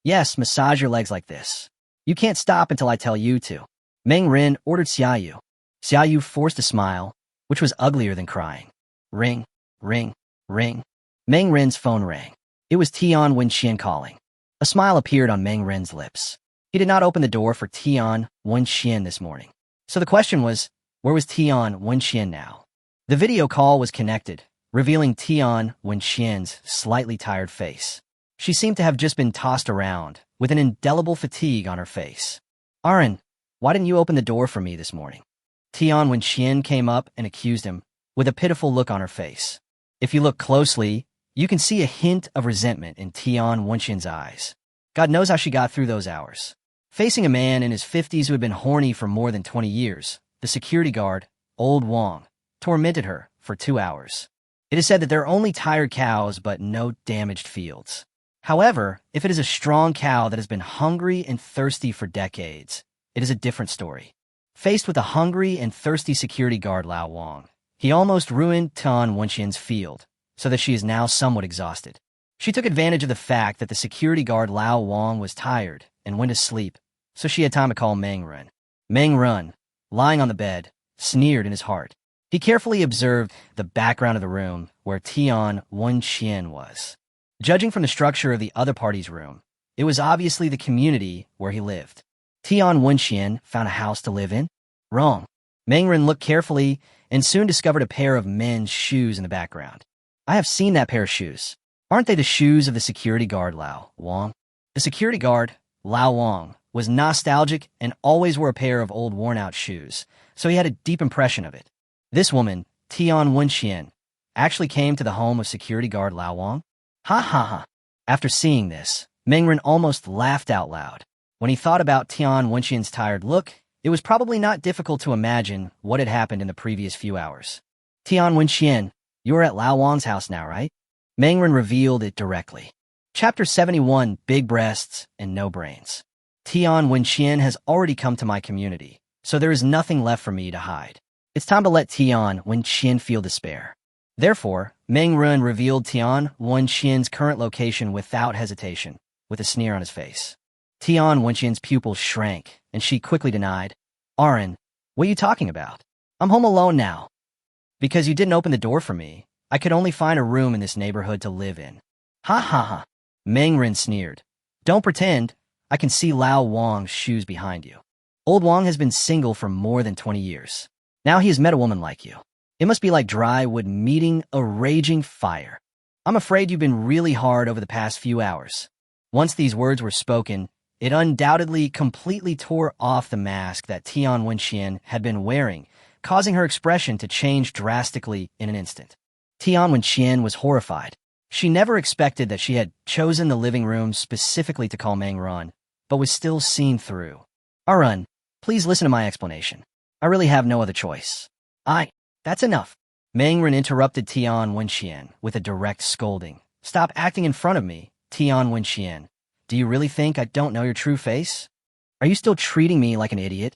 "Yes, massage your legs like this. You can't stop until I tell you to," Mengren ordered Xiaoyu. Xiaoyu forced a smile, which was uglier than crying. Ring, ring, ring. Mengren's phone rang. It was Tian Wenxian calling. A smile appeared on Meng Ren's lips. He did not open the door for Tian Wenxian this morning. So the question was, where was Tian Wenxian now? The video call was connected, revealing Tian Wenxian's slightly tired face. She seemed to have just been tossed around, with an indelible fatigue on her face. Aaron, why didn't you open the door for me this morning? Tian Wenxian came up and accused him, with a pitiful look on her face. If you look closely, you can see a hint of resentment in Tian Wenxian's eyes. God knows how she got through those hours. Facing a man in his 50s who had been horny for more than 20 years, the security guard, Old Wong, tormented her for 2 hours. It is said that there are only tired cows but no damaged fields. However, if it is a strong cow that has been hungry and thirsty for decades, it is a different story. Faced with a hungry and thirsty security guard Lao Wong, he almost ruined Tian Wenxian's field, so that she is now somewhat exhausted. She took advantage of the fact that the security guard Lao Wong was tired and went to sleep, so she had time to call Meng Ren. Meng Ren, lying on the bed, sneered in his heart. He carefully observed the background of the room where Tian Wenxian was. Judging from the structure of the other party's room, it was obviously the community where he lived. Tian Wenxian found a house to live in? Wrong. Meng Ren looked carefully and soon discovered a pair of men's shoes in the background. I have seen that pair of shoes. Aren't they the shoes of the security guard Lao Wong? The security guard, Lao Wong, was nostalgic and always wore a pair of old worn-out shoes, so he had a deep impression of it. This woman, Tian Wenxian, actually came to the home of security guard Lao Wong? Ha ha ha. After seeing this, Meng Ren almost laughed out loud. When he thought about Tian Wenxian's tired look, it was probably not difficult to imagine what had happened in the previous few hours. Tian Wenxian, you are at Lao Wong's house now, right? Meng Ren revealed it directly. Chapter 71, Big Breasts and No Brains. Tian Wenxian has already come to my community, so there is nothing left for me to hide. It's time to let Tian Wenxian feel despair. Therefore, Meng Ren revealed Tian Wenxian's current location without hesitation, with a sneer on his face. Tian Wenxian's pupils shrank, and she quickly denied. Aaron, what are you talking about? I'm home alone now. Because you didn't open the door for me, I could only find a room in this neighborhood to live in. Ha ha ha. Meng Ren sneered. Don't pretend. I can see Lao Wong's shoes behind you. Old Wong has been single for more than 20 years. Now he has met a woman like you. It must be like dry wood meeting a raging fire. I'm afraid you've been really hard over the past few hours. Once these words were spoken, it undoubtedly completely tore off the mask that Tian Wenxian had been wearing, causing her expression to change drastically in an instant. Tian Wenxian was horrified. She never expected that she had chosen the living room specifically to call Meng Ren, but was still seen through. Arun, please listen to my explanation. I really have no other choice. That's enough. Meng Ren interrupted Tian Wenxian with a direct scolding. Stop acting in front of me, Tian Wenxian. Do you really think I don't know your true face? Are you still treating me like an idiot?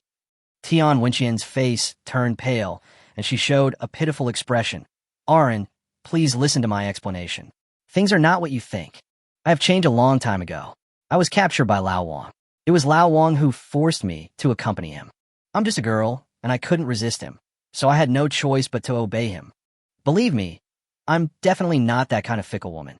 Tian Wenxian's face turned pale, and she showed a pitiful expression. Aaron, please listen to my explanation. Things are not what you think. I have changed a long time ago. I was captured by Lao Wong. It was Lao Wong who forced me to accompany him. I'm just a girl, and I couldn't resist him, so I had no choice but to obey him. Believe me, I'm definitely not that kind of fickle woman.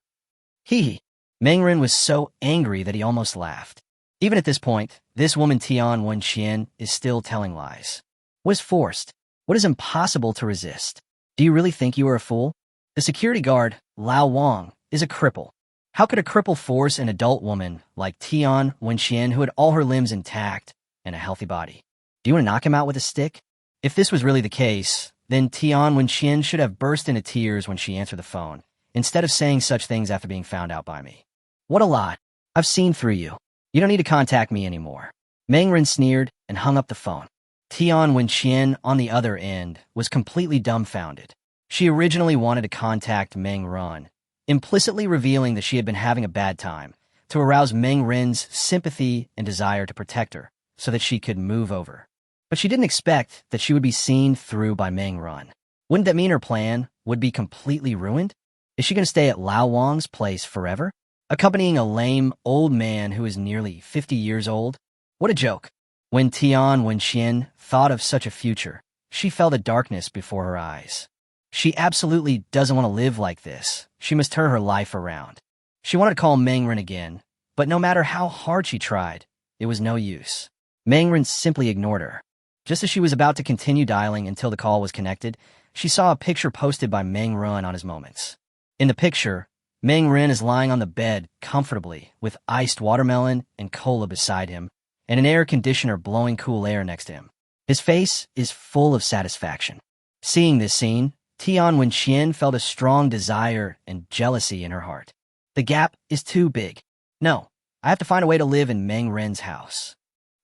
Hee hee. Meng Ren was so angry that he almost laughed. Even at this point, this woman Tian Wenxian is still telling lies. What is forced? What is impossible to resist? Do you really think you are a fool? The security guard, Lao Wong, is a cripple. How could a cripple force an adult woman like Tian Wenxian who had all her limbs intact and a healthy body? Do you want to knock him out with a stick? If this was really the case, then Tian Wenxian should have burst into tears when she answered the phone, instead of saying such things after being found out by me. What a lie. I've seen through you. You don't need to contact me anymore. Meng Ren sneered and hung up the phone. Tian Wenxian, on the other end, was completely dumbfounded. She originally wanted to contact Meng Ren, implicitly revealing that she had been having a bad time, to arouse Meng Ren's sympathy and desire to protect her, so that she could move over. But she didn't expect that she would be seen through by Meng Ren. Wouldn't that mean her plan would be completely ruined? Is she going to stay at Lao Wong's place forever, accompanying a lame old man who is nearly 50 years old? What a joke. When Tian Wenxian thought of such a future, she felt a darkness before her eyes. She absolutely doesn't want to live like this. She must turn her life around. She wanted to call Mangren again, but no matter how hard she tried, it was no use. Mangren simply ignored her. Just as she was about to continue dialing until the call was connected, she saw a picture posted by Mangren on his moments. In the picture, Mangren is lying on the bed comfortably with iced watermelon and cola beside him and an air conditioner blowing cool air next to him. His face is full of satisfaction. Seeing this scene, Tian Wenxian felt a strong desire and jealousy in her heart. The gap is too big. No, I have to find a way to live in Mangren's house.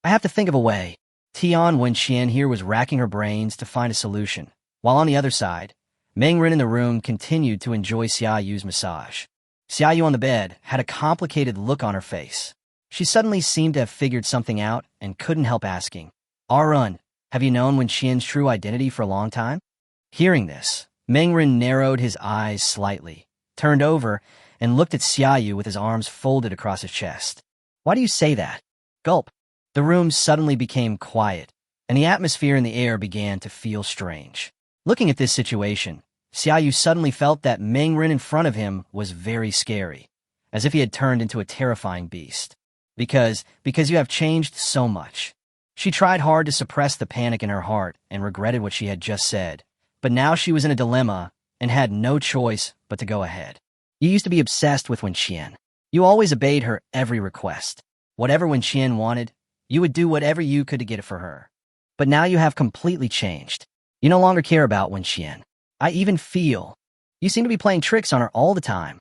I have to think of a way. Tian Wenxian here was racking her brains to find a solution, while on the other side, Mangren in the room continued to enjoy Xiaoyu's massage. Xiaoyu on the bed had a complicated look on her face. She suddenly seemed to have figured something out and couldn't help asking, "Arun, have you known Wenxian's true identity for a long time?" Hearing this, Mangren narrowed his eyes slightly, turned over, and looked at Xiaoyu with his arms folded across his chest. "Why do you say that?" Gulp. The room suddenly became quiet, and the atmosphere in the air began to feel strange. Looking at this situation, Xiaoyu suddenly felt that Mangren in front of him was very scary, as if he had turned into a terrifying beast. Because you have changed so much. She tried hard to suppress the panic in her heart and regretted what she had just said, but now she was in a dilemma and had no choice but to go ahead. You used to be obsessed with Wenxian. You always obeyed her every request. Whatever Wenxian wanted, you would do whatever you could to get it for her. But now you have completely changed. You no longer care about Wenxian. I even feel. You seem to be playing tricks on her all the time.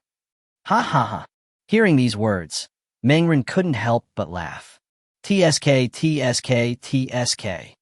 Ha ha ha. Hearing these words, Mangren couldn't help but laugh. TSK, TSK, TSK.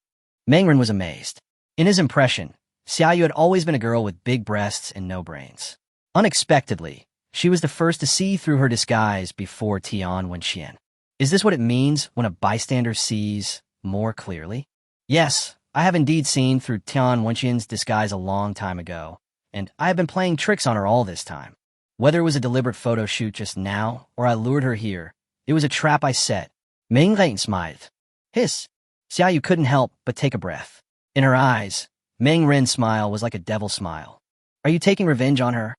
Mangren was amazed. In his impression, Xiaoyu had always been a girl with big breasts and no brains. Unexpectedly, she was the first to see through her disguise before Tian Wenxian. Is this what it means when a bystander sees more clearly? Yes, I have indeed seen through Tian Wenxian's disguise a long time ago, and I have been playing tricks on her all this time. Whether it was a deliberate photo shoot just now or I lured her here, it was a trap I set. Mangren smiled. Hiss. Xiaoyu couldn't help but take a breath. In her eyes, Mangren's smile was like a devil smile. Are you taking revenge on her?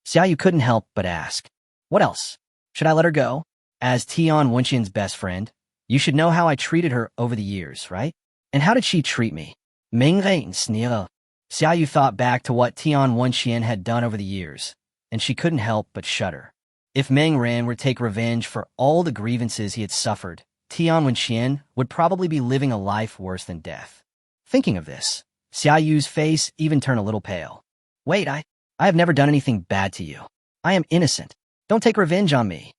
Xiaoyu couldn't help but ask. What else? Should I let her go? As Tian Wenxian's best friend, you should know how I treated her over the years, right? And how did she treat me? Mangren sneered. Xiaoyu thought back to what Tian Wenxian had done over the years, and she couldn't help but shudder. If Mangren were to take revenge for all the grievances he had suffered, Tian Wenxian would probably be living a life worse than death. Thinking of this, Xiaoyu's face even turned a little pale. Wait, I have never done anything bad to you. I am innocent. Don't take revenge on me.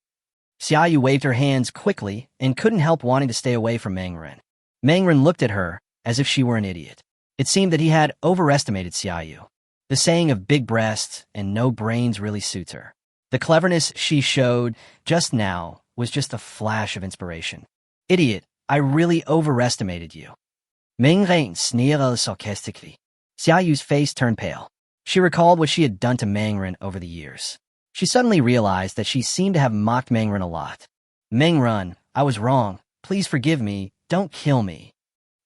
Xiaoyu waved her hands quickly and couldn't help wanting to stay away from Mangren. Mangren looked at her as if she were an idiot. It seemed that he had overestimated Xiaoyu. The saying of big breasts and no brains really suits her. The cleverness she showed just now was just a flash of inspiration. Idiot, I really overestimated you. Mangren sneered sarcastically. Xiaoyu's face turned pale. She recalled what she had done to Mangren over the years. She suddenly realized that she seemed to have mocked Mangren a lot. Mangren, I was wrong. Please forgive me. Don't kill me.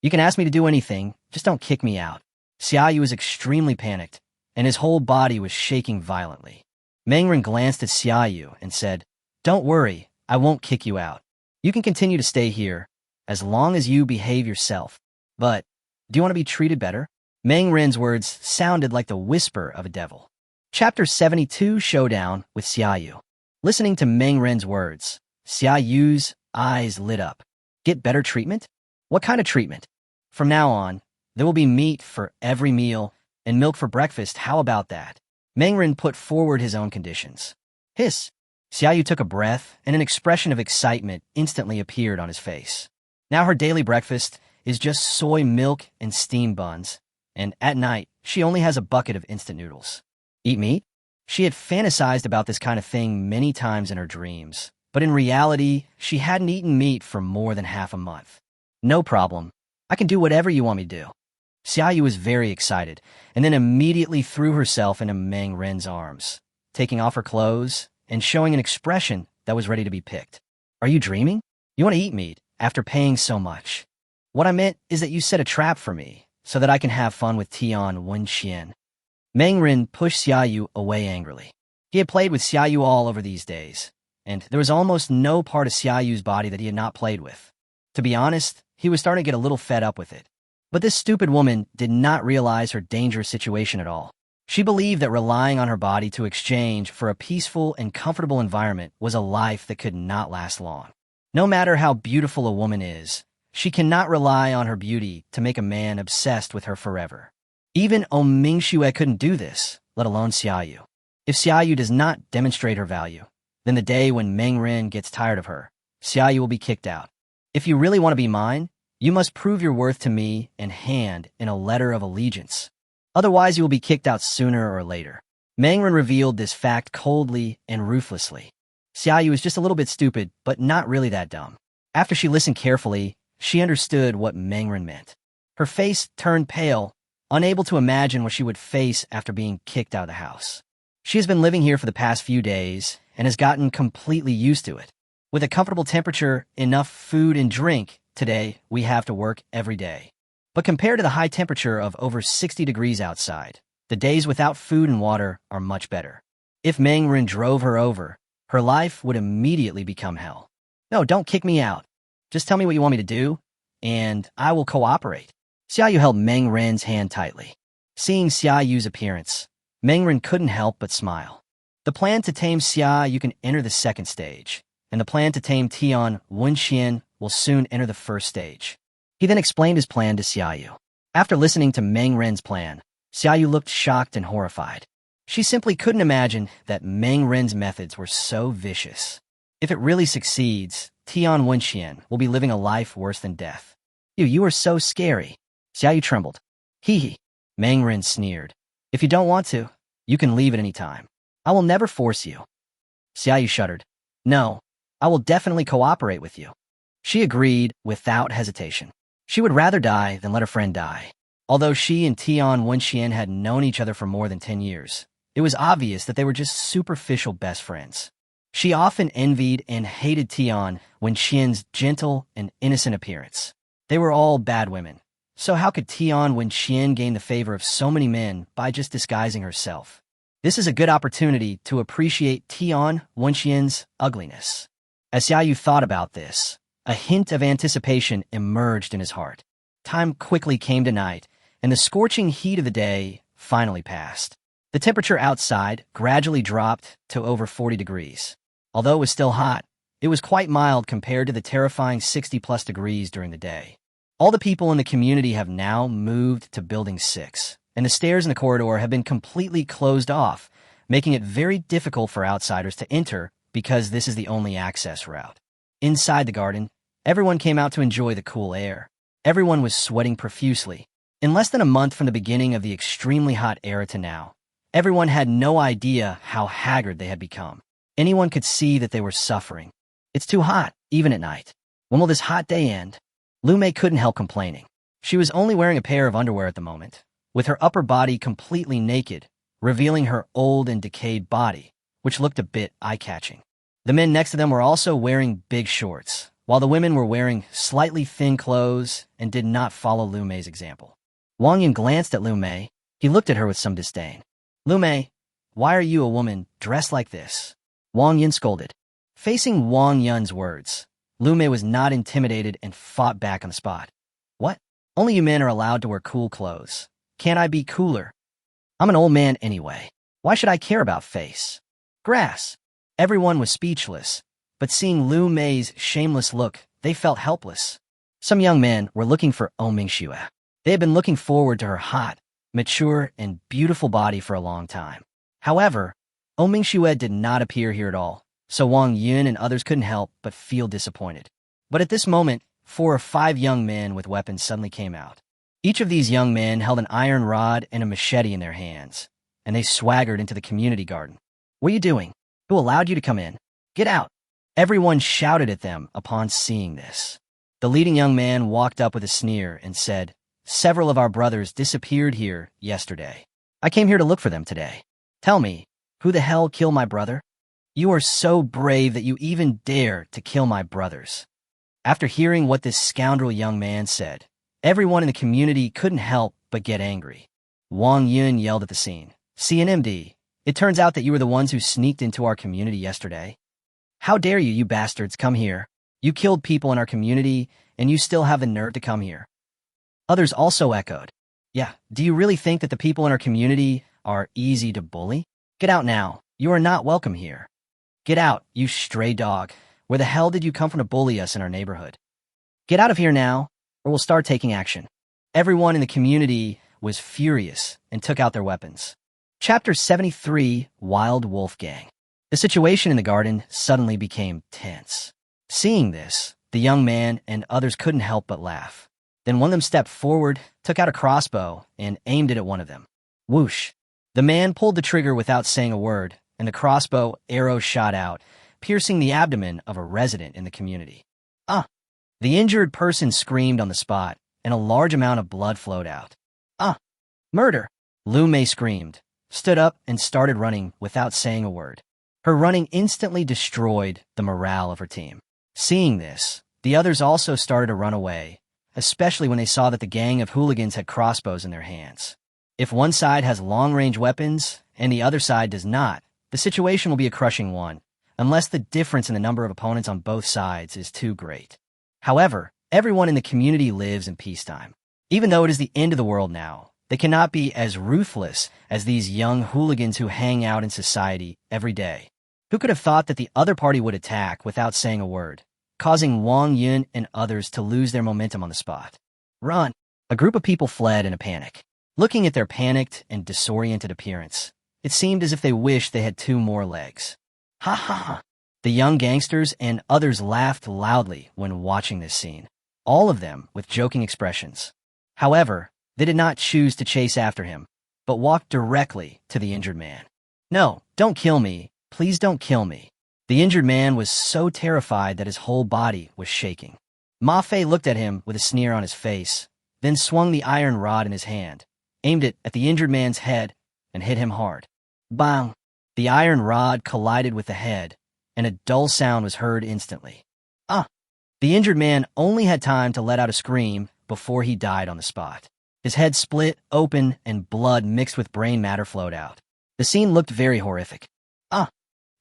You can ask me to do anything, just don't kick me out. Xiaoyu was extremely panicked, and his whole body was shaking violently. Mangren glanced at Xiaoyu and said, Don't worry, I won't kick you out. You can continue to stay here, as long as you behave yourself. But, do you want to be treated better? Mangren's words sounded like the whisper of a devil. Chapter 72 Showdown with Xiaoyu. Listening to Mangren's words, Xiaoyu's eyes lit up. Get better treatment? What kind of treatment? From now on, there will be meat for every meal and milk for breakfast. How about that? Mangren put forward his own conditions. Hiss. Xiaoyu took a breath, and an expression of excitement instantly appeared on his face. Now her daily breakfast is just soy milk and steamed buns, and at night, she only has a bucket of instant noodles. Eat meat? She had fantasized about this kind of thing many times in her dreams, but in reality, she hadn't eaten meat for more than half a month. No problem. I can do whatever you want me to do. Xiaoyu was very excited, and then immediately threw herself into Mangren's arms, taking off her clothes and showing an expression that was ready to be picked. Are you dreaming? You want to eat meat after paying so much? What I meant is that you set a trap for me so that I can have fun with Tian Wenxian. Mangren pushed Xiaoyu away angrily. He had played with Xiaoyu all over these days, and there was almost no part of Xiaoyu's body that he had not played with. To be honest, he was starting to get a little fed up with it. But this stupid woman did not realize her dangerous situation at all. She believed that relying on her body to exchange for a peaceful and comfortable environment was a life that could not last long. No matter how beautiful a woman is, she cannot rely on her beauty to make a man obsessed with her forever. Even Mingxue couldn't do this, let alone Xiaoyu. If Xiaoyu does not demonstrate her value, then the day when Meng Ren gets tired of her, Xiaoyu will be kicked out. If you really want to be mine, you must prove your worth to me and hand in a letter of allegiance. Otherwise, you will be kicked out sooner or later. Meng Ren revealed this fact coldly and ruthlessly. Xiaoyu was just a little bit stupid, but not really that dumb. After she listened carefully, she understood what Meng Ren meant. Her face turned pale, unable to imagine what she would face after being kicked out of the house. She has been living here for the past few days and has gotten completely used to it. With a comfortable temperature, enough food and drink, today we have to work every day. But compared to the high temperature of over 60 degrees outside, the days without food and water are much better. If Meng Ren drove her over, her life would immediately become hell. No, don't kick me out. Just tell me what you want me to do, and I will cooperate. Xiaoyu held Meng Ren's hand tightly. Seeing Xiaoyu's appearance, Meng Ren couldn't help but smile. The plan to tame Xiaoyu can enter the second stage, and the plan to tame Tian Wenxian will soon enter the first stage. He then explained his plan to Xiaoyu. After listening to Meng Ren's plan, Xiaoyu looked shocked and horrified. She simply couldn't imagine that Meng Ren's methods were so vicious. If it really succeeds, Tian Wenxian will be living a life worse than death. You are so scary. Xiaoyu trembled. Hee. Meng Ren sneered. If you don't want to, you can leave at any time. I will never force you. Xiaoyu shuddered. No, I will definitely cooperate with you. She agreed without hesitation. She would rather die than let her friend die. Although she and Tian Wenxian had known each other for more than 10 years, it was obvious that they were just superficial best friends. She often envied and hated Tian Wenxian's gentle and innocent appearance. They were all bad women. So how could Tian Wenxian gain the favor of so many men by just disguising herself? This is a good opportunity to appreciate Tian Wenxian's ugliness. As Xiaoyu thought about this, a hint of anticipation emerged in his heart. Time quickly came to night, and the scorching heat of the day finally passed. The temperature outside gradually dropped to over 40 degrees. Although it was still hot, it was quite mild compared to the terrifying 60-plus degrees during the day. All the people in the community have now moved to Building 6, and the stairs in the corridor have been completely closed off, making it very difficult for outsiders to enter because this is the only access route. Inside the garden, everyone came out to enjoy the cool air. Everyone was sweating profusely. In less than a month from the beginning of the extremely hot era to now, everyone had no idea how haggard they had become. Anyone could see that they were suffering. It's too hot, even at night. When will this hot day end? Lu Mei couldn't help complaining. She was only wearing a pair of underwear at the moment, with her upper body completely naked, revealing her old and decayed body, which looked a bit eye-catching. The men next to them were also wearing big shorts, while the women were wearing slightly thin clothes and did not follow Lu Mei's example. Wang Yun glanced at Lu Mei. He looked at her with some disdain. Lu Mei, why are you a woman dressed like this? Wang Yun scolded. Facing Wang Yun's words, Lu Mei was not intimidated and fought back on the spot. What? Only you men are allowed to wear cool clothes. Can't I be cooler? I'm an old man anyway. Why should I care about face? Grass. Everyone was speechless, but seeing Lu Mei's shameless look, they felt helpless. Some young men were looking for Mingxue. They had been looking forward to her hot, mature, and beautiful body for a long time. However, Mingxue did not appear here at all, so Wang Yun and others couldn't help but feel disappointed. But at this moment, 4 or 5 young men with weapons suddenly came out. Each of these young men held an iron rod and a machete in their hands, and they swaggered into the community garden. What are you doing? Who allowed you to come in? Get out! Everyone shouted at them upon seeing this. The leading young man walked up with a sneer and said, Several of our brothers disappeared here yesterday. I came here to look for them today. Tell me, who the hell killed my brother? You are so brave that you even dare to kill my brothers. After hearing what this scoundrel young man said, everyone in the community couldn't help but get angry. Wang Yun yelled at the scene. CNMD, It turns out that you were the ones who sneaked into our community yesterday. How dare you bastards, come here. You killed people in our community, and you still have the nerve to come here. Others also echoed. Yeah, do you really think that the people in our community are easy to bully? Get out now. You are not welcome here. Get out, you stray dog. Where the hell did you come from to bully us in our neighborhood? Get out of here now, or we'll start taking action. Everyone in the community was furious and took out their weapons. Chapter 73, Wild Wolf Gang. The situation in the garden suddenly became tense. Seeing this, the young man and others couldn't help but laugh. Then one of them stepped forward, took out a crossbow, and aimed it at one of them. Whoosh! The man pulled the trigger without saying a word, and the crossbow arrow shot out, piercing the abdomen of a resident in the community. The injured person screamed on the spot, and a large amount of blood flowed out. Murder! Lu Mei screamed, stood up, and started running without saying a word. Her running instantly destroyed the morale of her team. Seeing this, the others also started to run away, especially when they saw that the gang of hooligans had crossbows in their hands. If one side has long-range weapons and the other side does not, the situation will be a crushing one, unless the difference in the number of opponents on both sides is too great. However, everyone in the community lives in peacetime. Even though it is the end of the world now, they cannot be as ruthless as these young hooligans who hang out in society every day. Who could have thought that the other party would attack without saying a word, causing Wang Yun and others to lose their momentum on the spot? Run! A group of people fled in a panic. Looking at their panicked and disoriented appearance, it seemed as if they wished they had two more legs. Ha ha ha! The young gangsters and others laughed loudly when watching this scene, all of them with joking expressions. However, they did not choose to chase after him, but walked directly to the injured man. No, don't kill me. Please don't kill me. The injured man was so terrified that his whole body was shaking. Ma Fei looked at him with a sneer on his face, then swung the iron rod in his hand, aimed it at the injured man's head, and hit him hard. Bang! The iron rod collided with the head, and a dull sound was heard instantly. The injured man only had time to let out a scream before he died on the spot. His head split open and blood mixed with brain matter flowed out. The scene looked very horrific.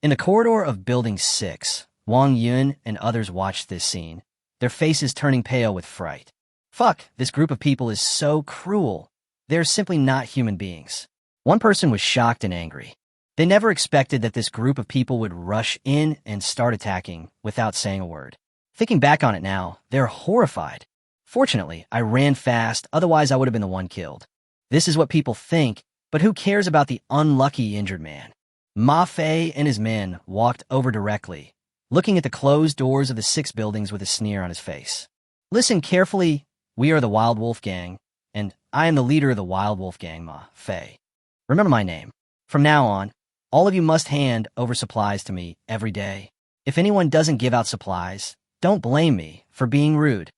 In the corridor of Building 6, Wang Yun and others watched this scene, their faces turning pale with fright. Fuck, this group of people is so cruel. They're simply not human beings. One person was shocked and angry. They never expected that this group of people would rush in and start attacking without saying a word. Thinking back on it now, they're horrified. Fortunately, I ran fast, otherwise I would have been the one killed. This is what people think, but who cares about the unlucky injured man? Ma Fei and his men walked over directly, looking at the closed doors of the 6 buildings with a sneer on his face. Listen carefully, we are the Wild Wolf Gang, and I am the leader of the Wild Wolf Gang, Ma Fei. Remember my name. From now on, all of you must hand over supplies to me every day. If anyone doesn't give out supplies, don't blame me for being rude.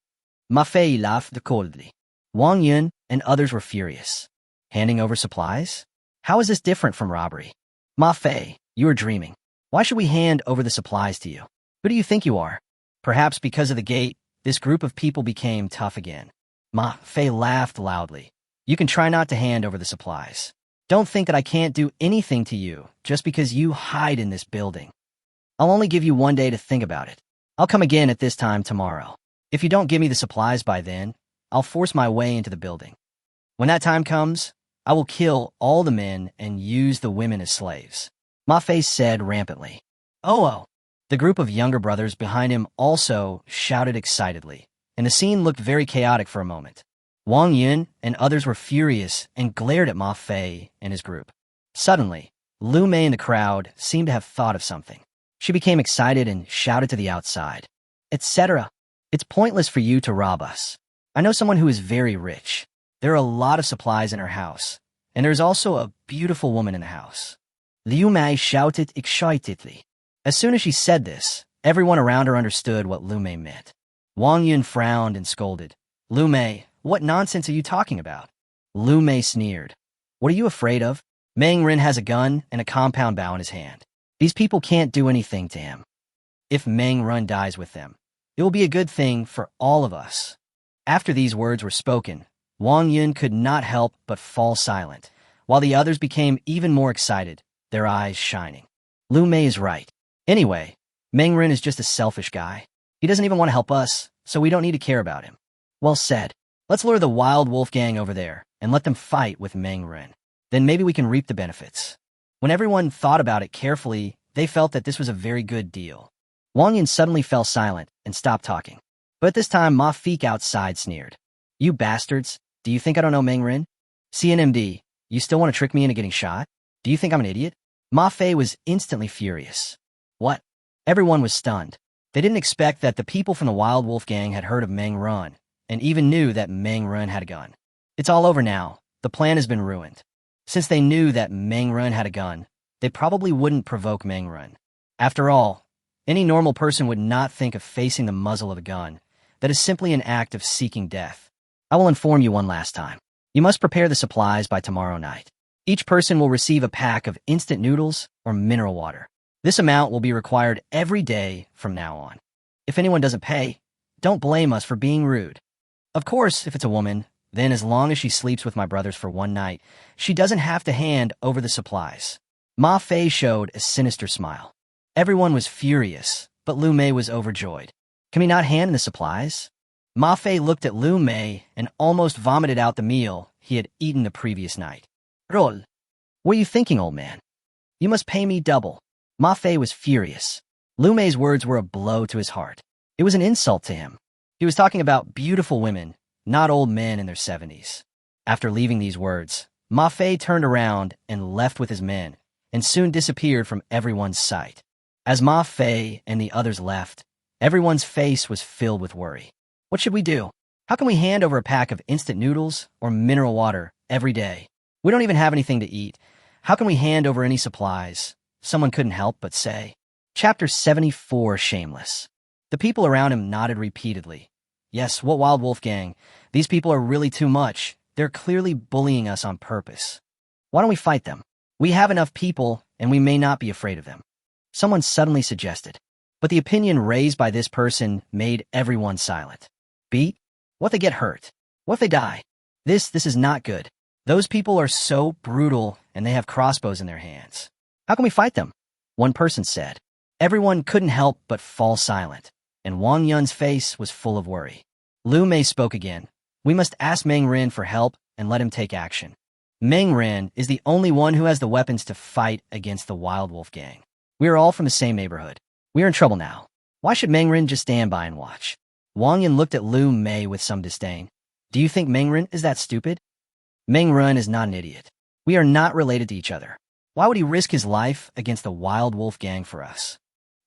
Ma Fei laughed coldly. Wang Yun and others were furious. Handing over supplies? How is this different from robbery? Ma Fei, you are dreaming. Why should we hand over the supplies to you? Who do you think you are? Perhaps because of the gate, this group of people became tough again. Ma Fei laughed loudly. You can try not to hand over the supplies. Don't think that I can't do anything to you just because you hide in this building. I'll only give you one day to think about it. I'll come again at this time tomorrow. If you don't give me the supplies by then, I'll force my way into the building. When that time comes, I will kill all the men and use the women as slaves. Ma Fei said rampantly. Oh. The group of younger brothers behind him also shouted excitedly, and the scene looked very chaotic for a moment. Wang Yun and others were furious and glared at Ma Fei and his group. Suddenly, Lu Mei in the crowd seemed to have thought of something. She became excited and shouted to the outside, etc. It's pointless for you to rob us. I know someone who is very rich. There are a lot of supplies in her house, and there's also a beautiful woman in the house. Liu Mei shouted excitedly. As soon as she said this, everyone around her understood what Lu Mei meant. Wang Yun frowned and scolded. Lu Mei, what nonsense are you talking about? Lu Mei sneered. What are you afraid of? Meng Rin has a gun and a compound bow in his hand. These people can't do anything to him. If Meng Rin dies with them, it will be a good thing for all of us. After these words were spoken, Wang Yun could not help but fall silent, while the others became even more excited, their eyes shining. Lu Mei is right. Anyway, Meng Ren is just a selfish guy. He doesn't even want to help us, so we don't need to care about him. Well said. Let's lure the Wild Wolf Gang over there and let them fight with Meng Ren. Then maybe we can reap the benefits. When everyone thought about it carefully, they felt that this was a very good deal. Wang Yan suddenly fell silent and stopped talking. But this time, Ma Feek outside sneered. You bastards, do you think I don't know Meng Ren? CNMD, you still want to trick me into getting shot? Do you think I'm an idiot? Ma Fei was instantly furious. What? Everyone was stunned. They didn't expect that the people from the Wild Wolf Gang had heard of Meng Ren, and even knew that Meng Ren had a gun. It's all over now. The plan has been ruined. Since they knew that Meng Ren had a gun, they probably wouldn't provoke Meng Ren. After all, any normal person would not think of facing the muzzle of a gun. That is simply an act of seeking death. I will inform you one last time. You must prepare the supplies by tomorrow night. Each person will receive a pack of instant noodles or mineral water. This amount will be required every day from now on. If anyone doesn't pay, don't blame us for being rude. Of course, if it's a woman, then as long as she sleeps with my brothers for one night, she doesn't have to hand over the supplies. Ma Fei showed a sinister smile. Everyone was furious, but Lu Mei was overjoyed. Can we not hand in the supplies? Ma Fei looked at Lu Mei and almost vomited out the meal he had eaten the previous night. Roll. What are you thinking, old man? You must pay me double. Ma Fei was furious. Lu Mei's words were a blow to his heart. It was an insult to him. He was talking about beautiful women, not old men in their 70s. After leaving these words, Ma Fei turned around and left with his men, and soon disappeared from everyone's sight. As Ma Fei and the others left, everyone's face was filled with worry. What should we do? How can we hand over a pack of instant noodles or mineral water every day? We don't even have anything to eat. How can we hand over any supplies? Someone couldn't help but say. Chapter 74, Shameless. The people around him nodded repeatedly. Yes, what Wild Wolf Gang? These people are really too much. They're clearly bullying us on purpose. Why don't we fight them? We have enough people, and we may not be afraid of them. Someone suddenly suggested. But the opinion raised by this person made everyone silent. Beat? What if they get hurt? What if they die? This is not good. Those people are so brutal, and they have crossbows in their hands. How can we fight them? One person said. Everyone couldn't help but fall silent, and Wang Yun's face was full of worry. Lu Mei spoke again. We must ask Meng Ren for help and let him take action. Meng Ren is the only one who has the weapons to fight against the Wild Wolf Gang. We are all from the same neighborhood. We are in trouble now. Why should Meng Ren just stand by and watch? Wang Yun looked at Lu Mei with some disdain. Do you think Meng Ren is that stupid? Meng Ren is not an idiot. We are not related to each other. Why would he risk his life against the Wild Wolf Gang for us?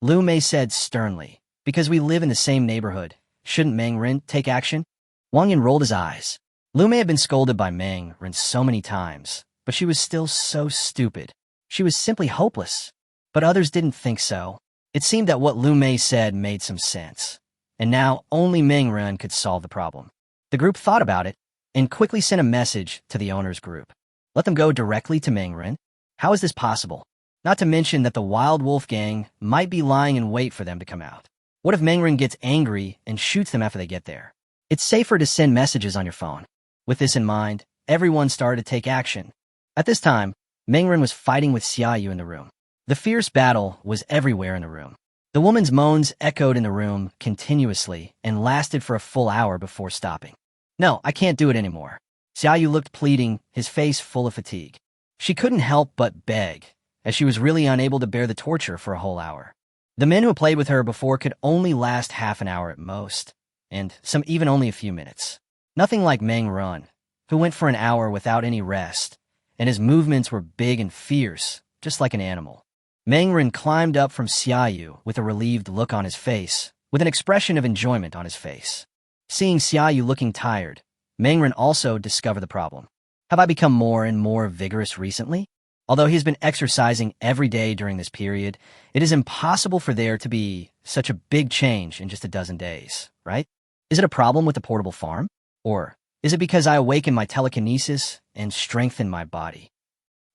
Lu Mei said sternly, because we live in the same neighborhood. Shouldn't Meng Ren take action? Wang Yun rolled his eyes. Lu Mei had been scolded by Meng Ren so many times, but she was still so stupid. She was simply hopeless. But others didn't think so. It seemed that what Lu Mei said made some sense. And now only Meng Ren could solve the problem. The group thought about it and quickly sent a message to the owner's group. Let them go directly to Meng Ren? How is this possible? Not to mention that the Wild Wolf Gang might be lying in wait for them to come out. What if Meng Ren gets angry and shoots them after they get there? It's safer to send messages on your phone. With this in mind, everyone started to take action. At this time, Meng Ren was fighting with Xiaoyu in the room. The fierce battle was everywhere in the room. The woman's moans echoed in the room continuously and lasted for a full hour before stopping. No, I can't do it anymore. Xiaoyu looked pleading, his face full of fatigue. She couldn't help but beg, as she was really unable to bear the torture for a whole hour. The men who played with her before could only last half an hour at most, and some even only a few minutes. Nothing like Meng Ren, who went for an hour without any rest, and his movements were big and fierce, just like an animal. Meng Ren climbed up from Xiaoyu with a relieved look on his face, with an expression of enjoyment on his face. Seeing Xiaoyu looking tired, Meng Ren also discovered the problem. Have I become more and more vigorous recently? Although he has been exercising every day during this period, it is impossible for there to be such a big change in just a dozen days, right? Is it a problem with the portable farm? Or is it because I awakened my telekinesis and strengthened my body?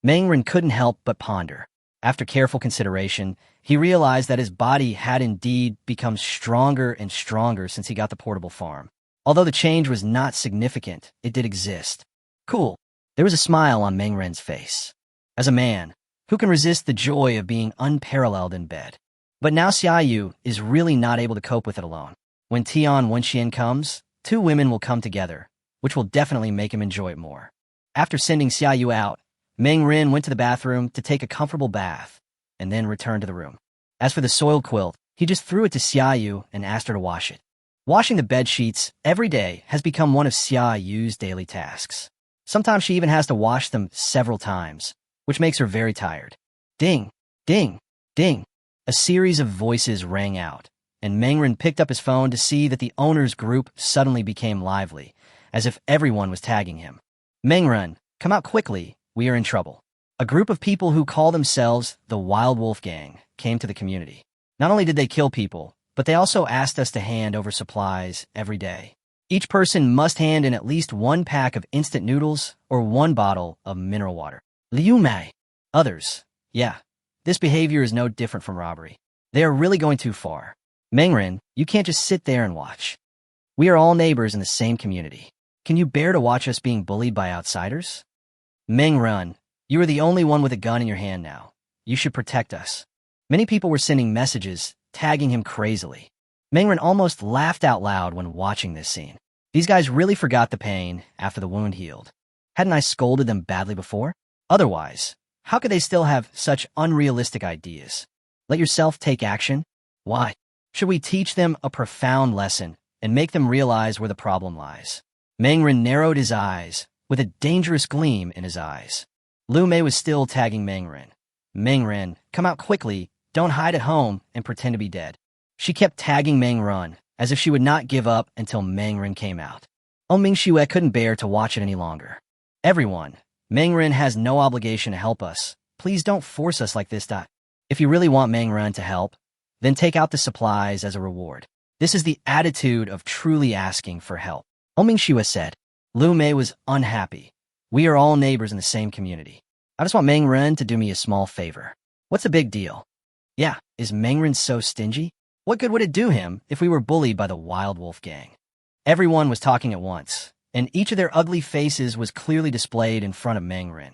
Meng Ren couldn't help but ponder. After careful consideration, he realized that his body had indeed become stronger and stronger since he got the portable farm. Although the change was not significant, it did exist. Cool. There was a smile on Meng Ren's face. As a man, Who can resist the joy of being unparalleled in bed? But now Xiaoyu is really not able to cope with it alone. When Tian Wenxian comes, two women will come together, which will definitely make him enjoy it more. After sending Xiaoyu out, Meng Ren went to the bathroom to take a comfortable bath, and then returned to the room. As for the soiled quilt, he just threw it to Xiaoyu and asked her to wash it. Washing the bed sheets every day has become one of Xiaoyu's daily tasks. Sometimes she even has to wash them several times, which makes her very tired. Ding, ding, ding. A series of voices rang out, and Mengren picked up his phone to see that the owner's group suddenly became lively, as if everyone was tagging him. Mengren, come out quickly, we are in trouble. A group of people who call themselves the Wild Wolf Gang came to the community. Not only did they kill people, but they also asked us to hand over supplies every day. Each person must hand in at least 1 pack of instant noodles or 1 bottle of mineral water. Liu Mei. Others. Yeah, this behavior is no different from robbery. They are really going too far. Mengren, you can't just sit there and watch. We are all neighbors in the same community. Can you bear to watch us being bullied by outsiders? Mengren, you are the only one with a gun in your hand now. You should protect us. Many people were sending messages, tagging him crazily. Mengren almost laughed out loud when watching this scene. These guys really forgot the pain after the wound healed. Hadn't I scolded them badly before? Otherwise, how could they still have such unrealistic ideas? Let yourself take action? Why? Should we teach them a profound lesson and make them realize where the problem lies? Mengren narrowed his eyes, with a dangerous gleam in his eyes. Liu Mei was still tagging Mengren. Mengren, come out quickly, don't hide at home and pretend to be dead. She kept tagging Mengren, as if she would not give up until Mengren came out. Mingxue couldn't bear to watch it any longer. Everyone, Mengren has no obligation to help us. Please don't force us like this. If you really want Mengren to help, then take out the supplies as a reward. This is the attitude of truly asking for help. Mingxue said. Liu Mei was unhappy. We are all neighbors in the same community. I just want Mengren to do me a small favor. What's the big deal? Yeah, is Mengren so stingy? What good would it do him if we were bullied by the Wild Wolf Gang? Everyone was talking at once, and each of their ugly faces was clearly displayed in front of Mengren.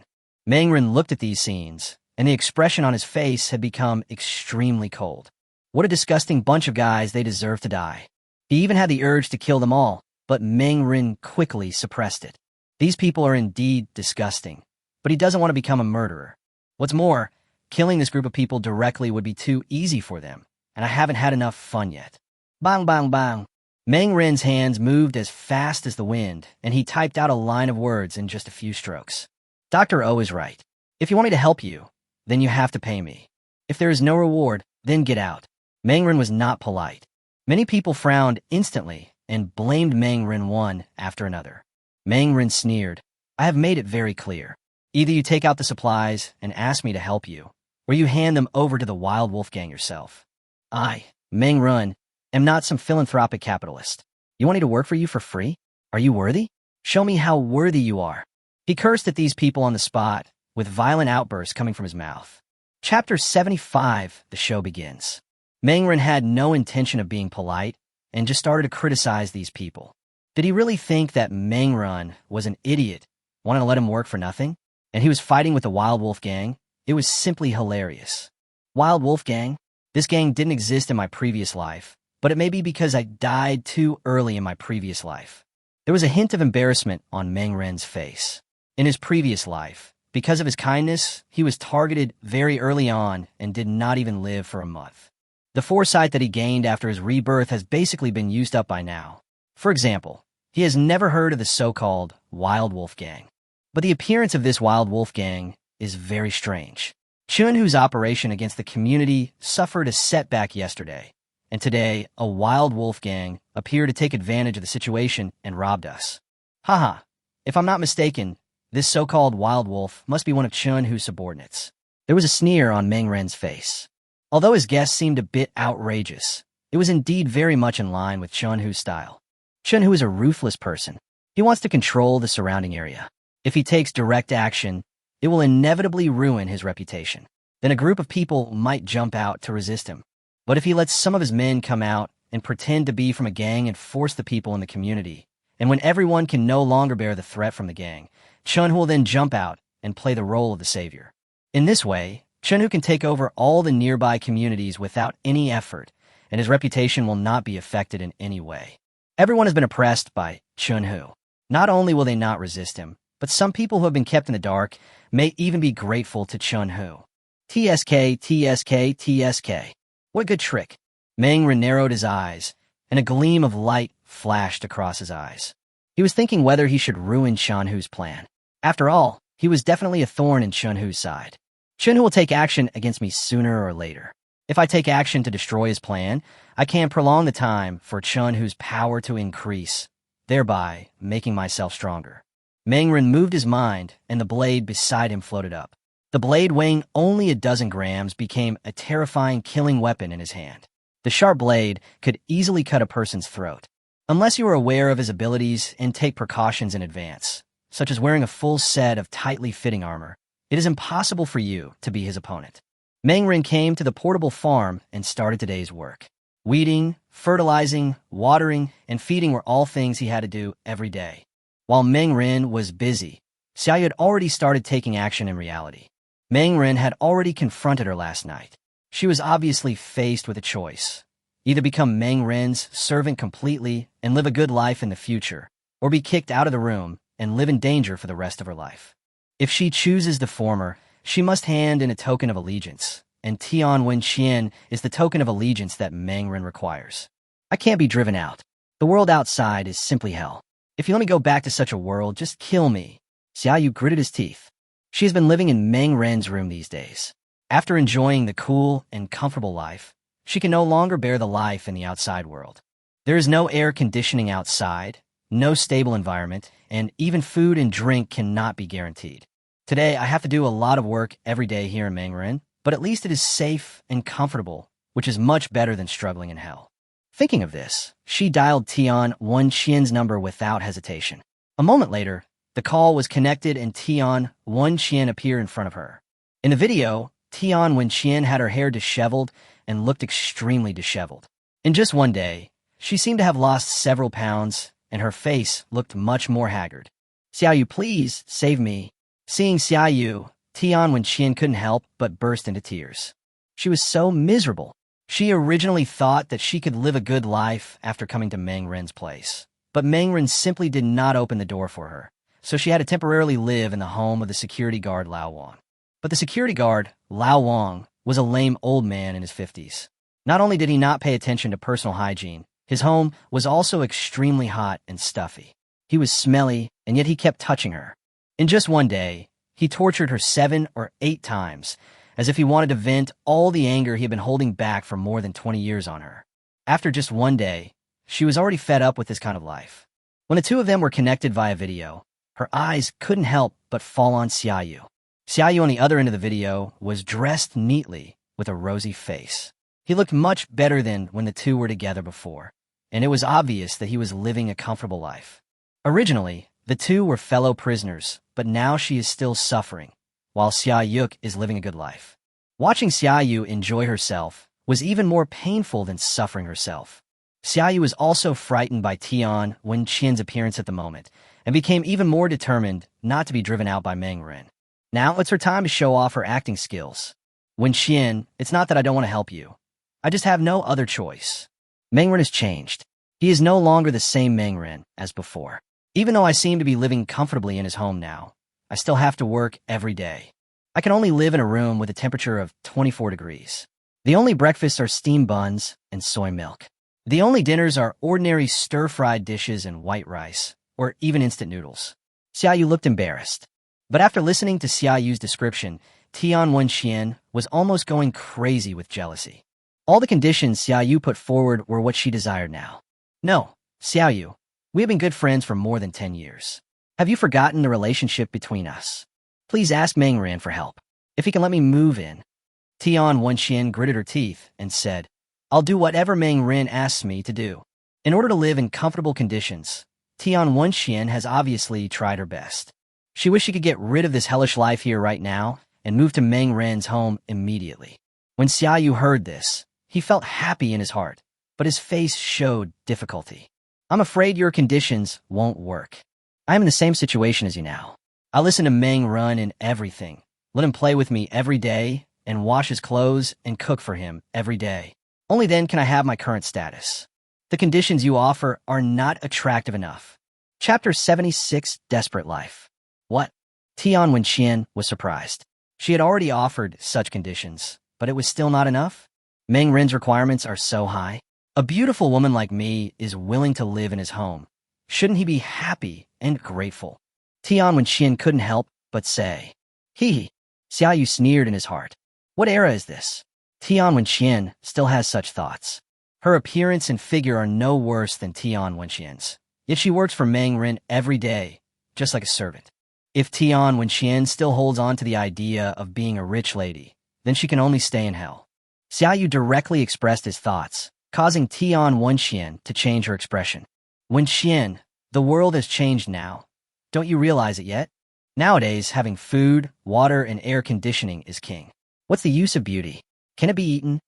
Mengren looked at these scenes, and the expression on his face had become extremely cold. What a disgusting bunch of guys, they deserve to die. He even had the urge to kill them all, but Mengren quickly suppressed it. These people are indeed disgusting, but he doesn't want to become a murderer. What's more, killing this group of people directly would be too easy for them, and I haven't had enough fun yet. Bang, bang, bang. Mengren's hands moved as fast as the wind, and he typed out a line of words in just a few strokes. Dr. O is right. If you want me to help you, then you have to pay me. If there is no reward, then get out. Mengren was not polite. Many people frowned instantly and blamed Mengren one after another. Mengren sneered. I have made it very clear. Either you take out the supplies and ask me to help you, or you hand them over to the Wild Wolf Gang yourself. I, Mengren, am not some philanthropic capitalist. You want me to work for you for free? Are you worthy? Show me how worthy you are. He cursed at these people on the spot, with violent outbursts coming from his mouth. Chapter 75, the show begins. Mengren had no intention of being polite, and just started to criticize these people. Did he really think that Mengren was an idiot, wanting to let him work for nothing? And he was fighting with the Wild Wolf Gang? It was simply hilarious. Wild Wolf Gang? This gang didn't exist in my previous life, but it may be because I died too early in my previous life. There was a hint of embarrassment on Mengren's face. In his previous life, because of his kindness, he was targeted very early on and did not even live for a month. The foresight that he gained after his rebirth has basically been used up by now. For example, he has never heard of the so-called Wild Wolf Gang. But the appearance of this Wild Wolf Gang is very strange. Chunhu's operation against the community suffered a setback yesterday, and today a Wild Wolf Gang appeared to take advantage of the situation and robbed us. Haha, if I'm not mistaken, this so-called Wild Wolf must be one of Chunhu's subordinates. There was a sneer on Mengren's face. Although his guess seemed a bit outrageous, it was indeed very much in line with Chunhu's style. Chunhu is a ruthless person. He wants to control the surrounding area. If he takes direct action, it will inevitably ruin his reputation. Then a group of people might jump out to resist him. But if he lets some of his men come out and pretend to be from a gang and force the people in the community, and when everyone can no longer bear the threat from the gang, Chunhu will then jump out and play the role of the savior. In this way, Chunhu can take over all the nearby communities without any effort, and his reputation will not be affected in any way. Everyone has been oppressed by Chunhu. Not only will they not resist him, but some people who have been kept in the dark may even be grateful to Chunhu. TSK, TSK, TSK. What a good trick. Mangren narrowed his eyes, and a gleam of light flashed across his eyes. He was thinking whether he should ruin Chunhu's plan. After all, he was definitely a thorn in Chunhu's side. Chunhu will take action against me sooner or later. If I take action to destroy his plan, I can prolong the time for Chunhu's power to increase, thereby making myself stronger. Mangren moved his mind, and the blade beside him floated up. The blade, weighing only a dozen grams, became a terrifying killing weapon in his hand. The sharp blade could easily cut a person's throat. Unless you are aware of his abilities and take precautions in advance, such as wearing a full set of tightly fitting armor, it is impossible for you to be his opponent. Mangren came to the portable farm and started today's work. Weeding, fertilizing, watering, and feeding were all things he had to do every day. While Mangren was busy, Xiaoyu had already started taking action in reality. Mangren had already confronted her last night. She was obviously faced with a choice. Either become Mangren's servant completely and live a good life in the future, or be kicked out of the room and live in danger for the rest of her life. If she chooses the former, she must hand in a token of allegiance, and Tian Wenqian is the token of allegiance that Mangren requires. I can't be driven out. The world outside is simply hell. If you let me go back to such a world, just kill me. Xiaoyu gritted his teeth. She has been living in Mangren's room these days. After enjoying the cool and comfortable life, she can no longer bear the life in the outside world. There is no air conditioning outside, no stable environment, and even food and drink cannot be guaranteed. Today, I have to do a lot of work every day here in Mangren, but at least it is safe and comfortable, which is much better than struggling in hell. Thinking of this, she dialed Tian Wenqian's number without hesitation. A moment later, the call was connected and Tian Wenqian appeared in front of her. In the video, Tian Wenqian had her hair disheveled and looked extremely disheveled. In just one day, she seemed to have lost several pounds, and her face looked much more haggard. Xiaoyu, please, save me. Seeing Xiaoyu, Tian Wenqian couldn't help but burst into tears. She was so miserable. She originally thought that she could live a good life after coming to Mangren's place. But Mangren simply did not open the door for her, so she had to temporarily live in the home of the security guard Lao Wang. But the security guard, Lao Wang, was a lame old man in his 50s. Not only did he not pay attention to personal hygiene, his home was also extremely hot and stuffy. He was smelly, and yet he kept touching her. In just one day, he tortured her 7 or 8 times, as if he wanted to vent all the anger he had been holding back for more than 20 years on her. After just one day, she was already fed up with this kind of life. When the two of them were connected via video, her eyes couldn't help but fall on Xiaoyu. Xiaoyu on the other end of the video was dressed neatly with a rosy face. He looked much better than when the two were together before, and it was obvious that he was living a comfortable life. Originally, the two were fellow prisoners, but now she is still suffering, while Xiaoyu is living a good life. Watching Xiaoyu enjoy herself was even more painful than suffering herself. Xiaoyu was also frightened by Tian Wenqian's appearance at the moment, and became even more determined not to be driven out by Mangren. Now it's her time to show off her acting skills. Wenqian, it's not that I don't want to help you. I just have no other choice. Mangren has changed. He is no longer the same Mangren as before. Even though I seem to be living comfortably in his home now, I still have to work every day. I can only live in a room with a temperature of 24 degrees. The only breakfasts are steamed buns and soy milk. The only dinners are ordinary stir-fried dishes and white rice, or even instant noodles. Xiaoyu looked embarrassed. But after listening to Xiaoyu's description, Tian Wenqian was almost going crazy with jealousy. All the conditions Xiaoyu put forward were what she desired now. No, Xiaoyu, we have been good friends for more than 10 years. Have you forgotten the relationship between us? Please ask Mangren for help, if he can let me move in. Tian Wenqian gritted her teeth and said, I'll do whatever Mangren asks me to do. In order to live in comfortable conditions, Tian Wenqian has obviously tried her best. She wished she could get rid of this hellish life here right now and move to Mangren's home immediately. When Xiaoyu heard this, he felt happy in his heart, but his face showed difficulty. I'm afraid your conditions won't work. I'm in the same situation as you now. I listen to Mangren in everything, let him play with me every day, and wash his clothes and cook for him every day. Only then can I have my current status. The conditions you offer are not attractive enough. Chapter 76, Desperate Life. What? Tian Wenxian was surprised. She had already offered such conditions, but it was still not enough? Meng Ren's requirements are so high. A beautiful woman like me is willing to live in his home. Shouldn't he be happy and grateful? Tian Wenxian couldn't help but say. Hee. Xiao Yu sneered in his heart. What era is this? Tian Wenxian still has such thoughts. Her appearance and figure are no worse than Tian Wenxian's. Yet she works for Meng Ren every day, just like a servant. If Tian Wenxian still holds on to the idea of being a rich lady, then she can only stay in hell. Xiao Yu directly expressed his thoughts, causing Tian Wenxian to change her expression. Wenxian, the world has changed now. Don't you realize it yet? Nowadays, having food, water, and air conditioning is king. What's the use of beauty? Can it be eaten?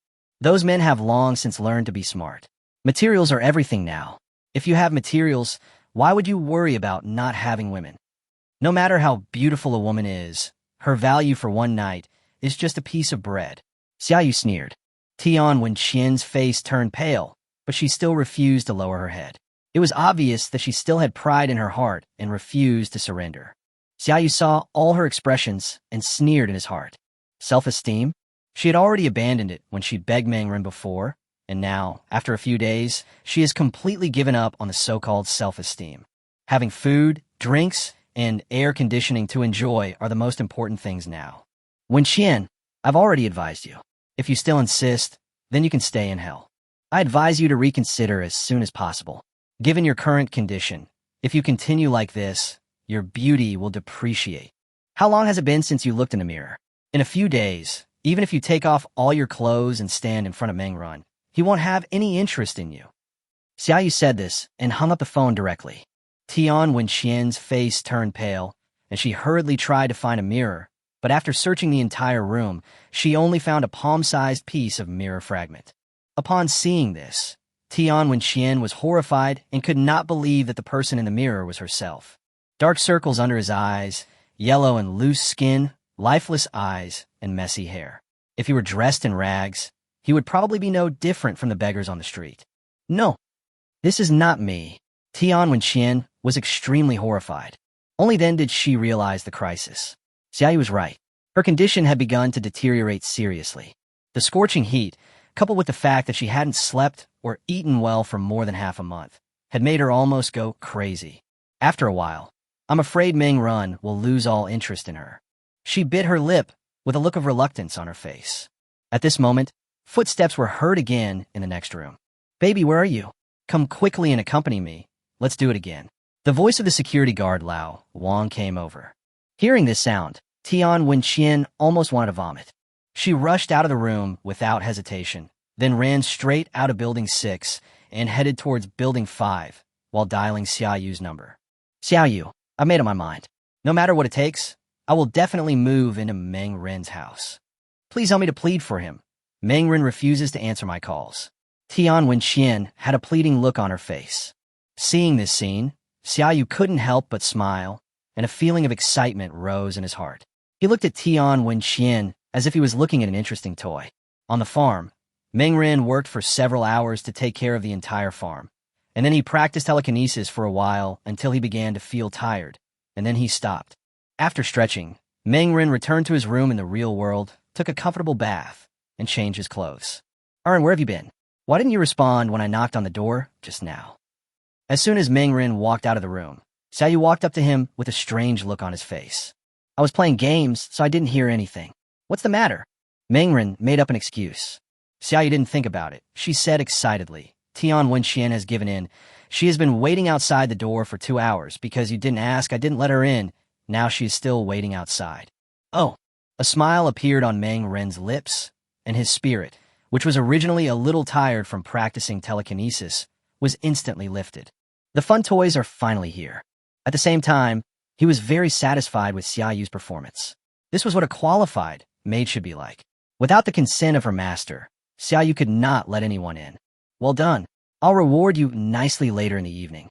Those men have long since learned to be smart. Materials are everything now. If you have materials, why would you worry about not having women? No matter how beautiful a woman is, her value for one night is just a piece of bread. Xiao Yu sneered. Tian Wenxian's face turned pale, but she still refused to lower her head. It was obvious that she still had pride in her heart and refused to surrender. Xiao Yu saw all her expressions and sneered in his heart. Self-esteem? She had already abandoned it when she begged Meng Ren before, and now, after a few days, she has completely given up on the so-called self-esteem. Having food, drinks, and air conditioning to enjoy are the most important things now. Wenxian, I've already advised you. If you still insist, then you can stay in hell. I advise you to reconsider as soon as possible. Given your current condition, if you continue like this, your beauty will depreciate. How long has it been since you looked in a mirror? In a few days, even if you take off all your clothes and stand in front of Meng Ren, he won't have any interest in you. Xiao Yu said this and hung up the phone directly. Tian Wenxian's face turned pale, and she hurriedly tried to find a mirror, but after searching the entire room, she only found a palm-sized piece of mirror fragment. Upon seeing this, Tian Wenxian was horrified and could not believe that the person in the mirror was herself. Dark circles under his eyes, yellow and loose skin, lifeless eyes, and messy hair. If he were dressed in rags, he would probably be no different from the beggars on the street. No, this is not me. Tian Wenxian was extremely horrified. Only then did she realize the crisis. Xiao Yu was right. Her condition had begun to deteriorate seriously. The scorching heat, coupled with the fact that she hadn't slept or eaten well for more than half a month, had made her almost go crazy. After a while, I'm afraid Meng Ren will lose all interest in her. She bit her lip with a look of reluctance on her face. At this moment, footsteps were heard again in the next room. Baby, where are you? Come quickly and accompany me. Let's do it again. The voice of the security guard Lao Wang came over. Hearing this sound, Tian Wenxian almost wanted to vomit. She rushed out of the room without hesitation, then ran straight out of Building 6 and headed towards Building 5 while dialing Xiao Yu's number. Xiao Yu, I've made up my mind. No matter what it takes, I will definitely move into Meng Ren's house. Please help me to plead for him. Meng Ren refuses to answer my calls. Tian Wenxian had a pleading look on her face. Seeing this scene, Xiao Yu couldn't help but smile, and a feeling of excitement rose in his heart. He looked at Tian Wenxian as if he was looking at an interesting toy. On the farm, Meng Ren worked for several hours to take care of the entire farm, and then he practiced telekinesis for a while until he began to feel tired, and then he stopped. After stretching, Meng Ren returned to his room in the real world, took a comfortable bath, and changed his clothes. Aaron, where have you been? Why didn't you respond when I knocked on the door just now? As soon as Meng Ren walked out of the room, Xiao Yu walked up to him with a strange look on his face. I was playing games, so I didn't hear anything. What's the matter? Meng Ren made up an excuse. Xiao Yu didn't think about it. She said excitedly, Tian Wenxian has given in. She has been waiting outside the door for 2 hours because you didn't ask, I didn't let her in. Now she is still waiting outside. Oh, a smile appeared on Meng Ren's lips, and his spirit, which was originally a little tired from practicing telekinesis, was instantly lifted. The fun toys are finally here. At the same time, he was very satisfied with Xiao Yu's performance. This was what a qualified maid should be like. Without the consent of her master, Xiao Yu could not let anyone in. Well done. I'll reward you nicely later in the evening.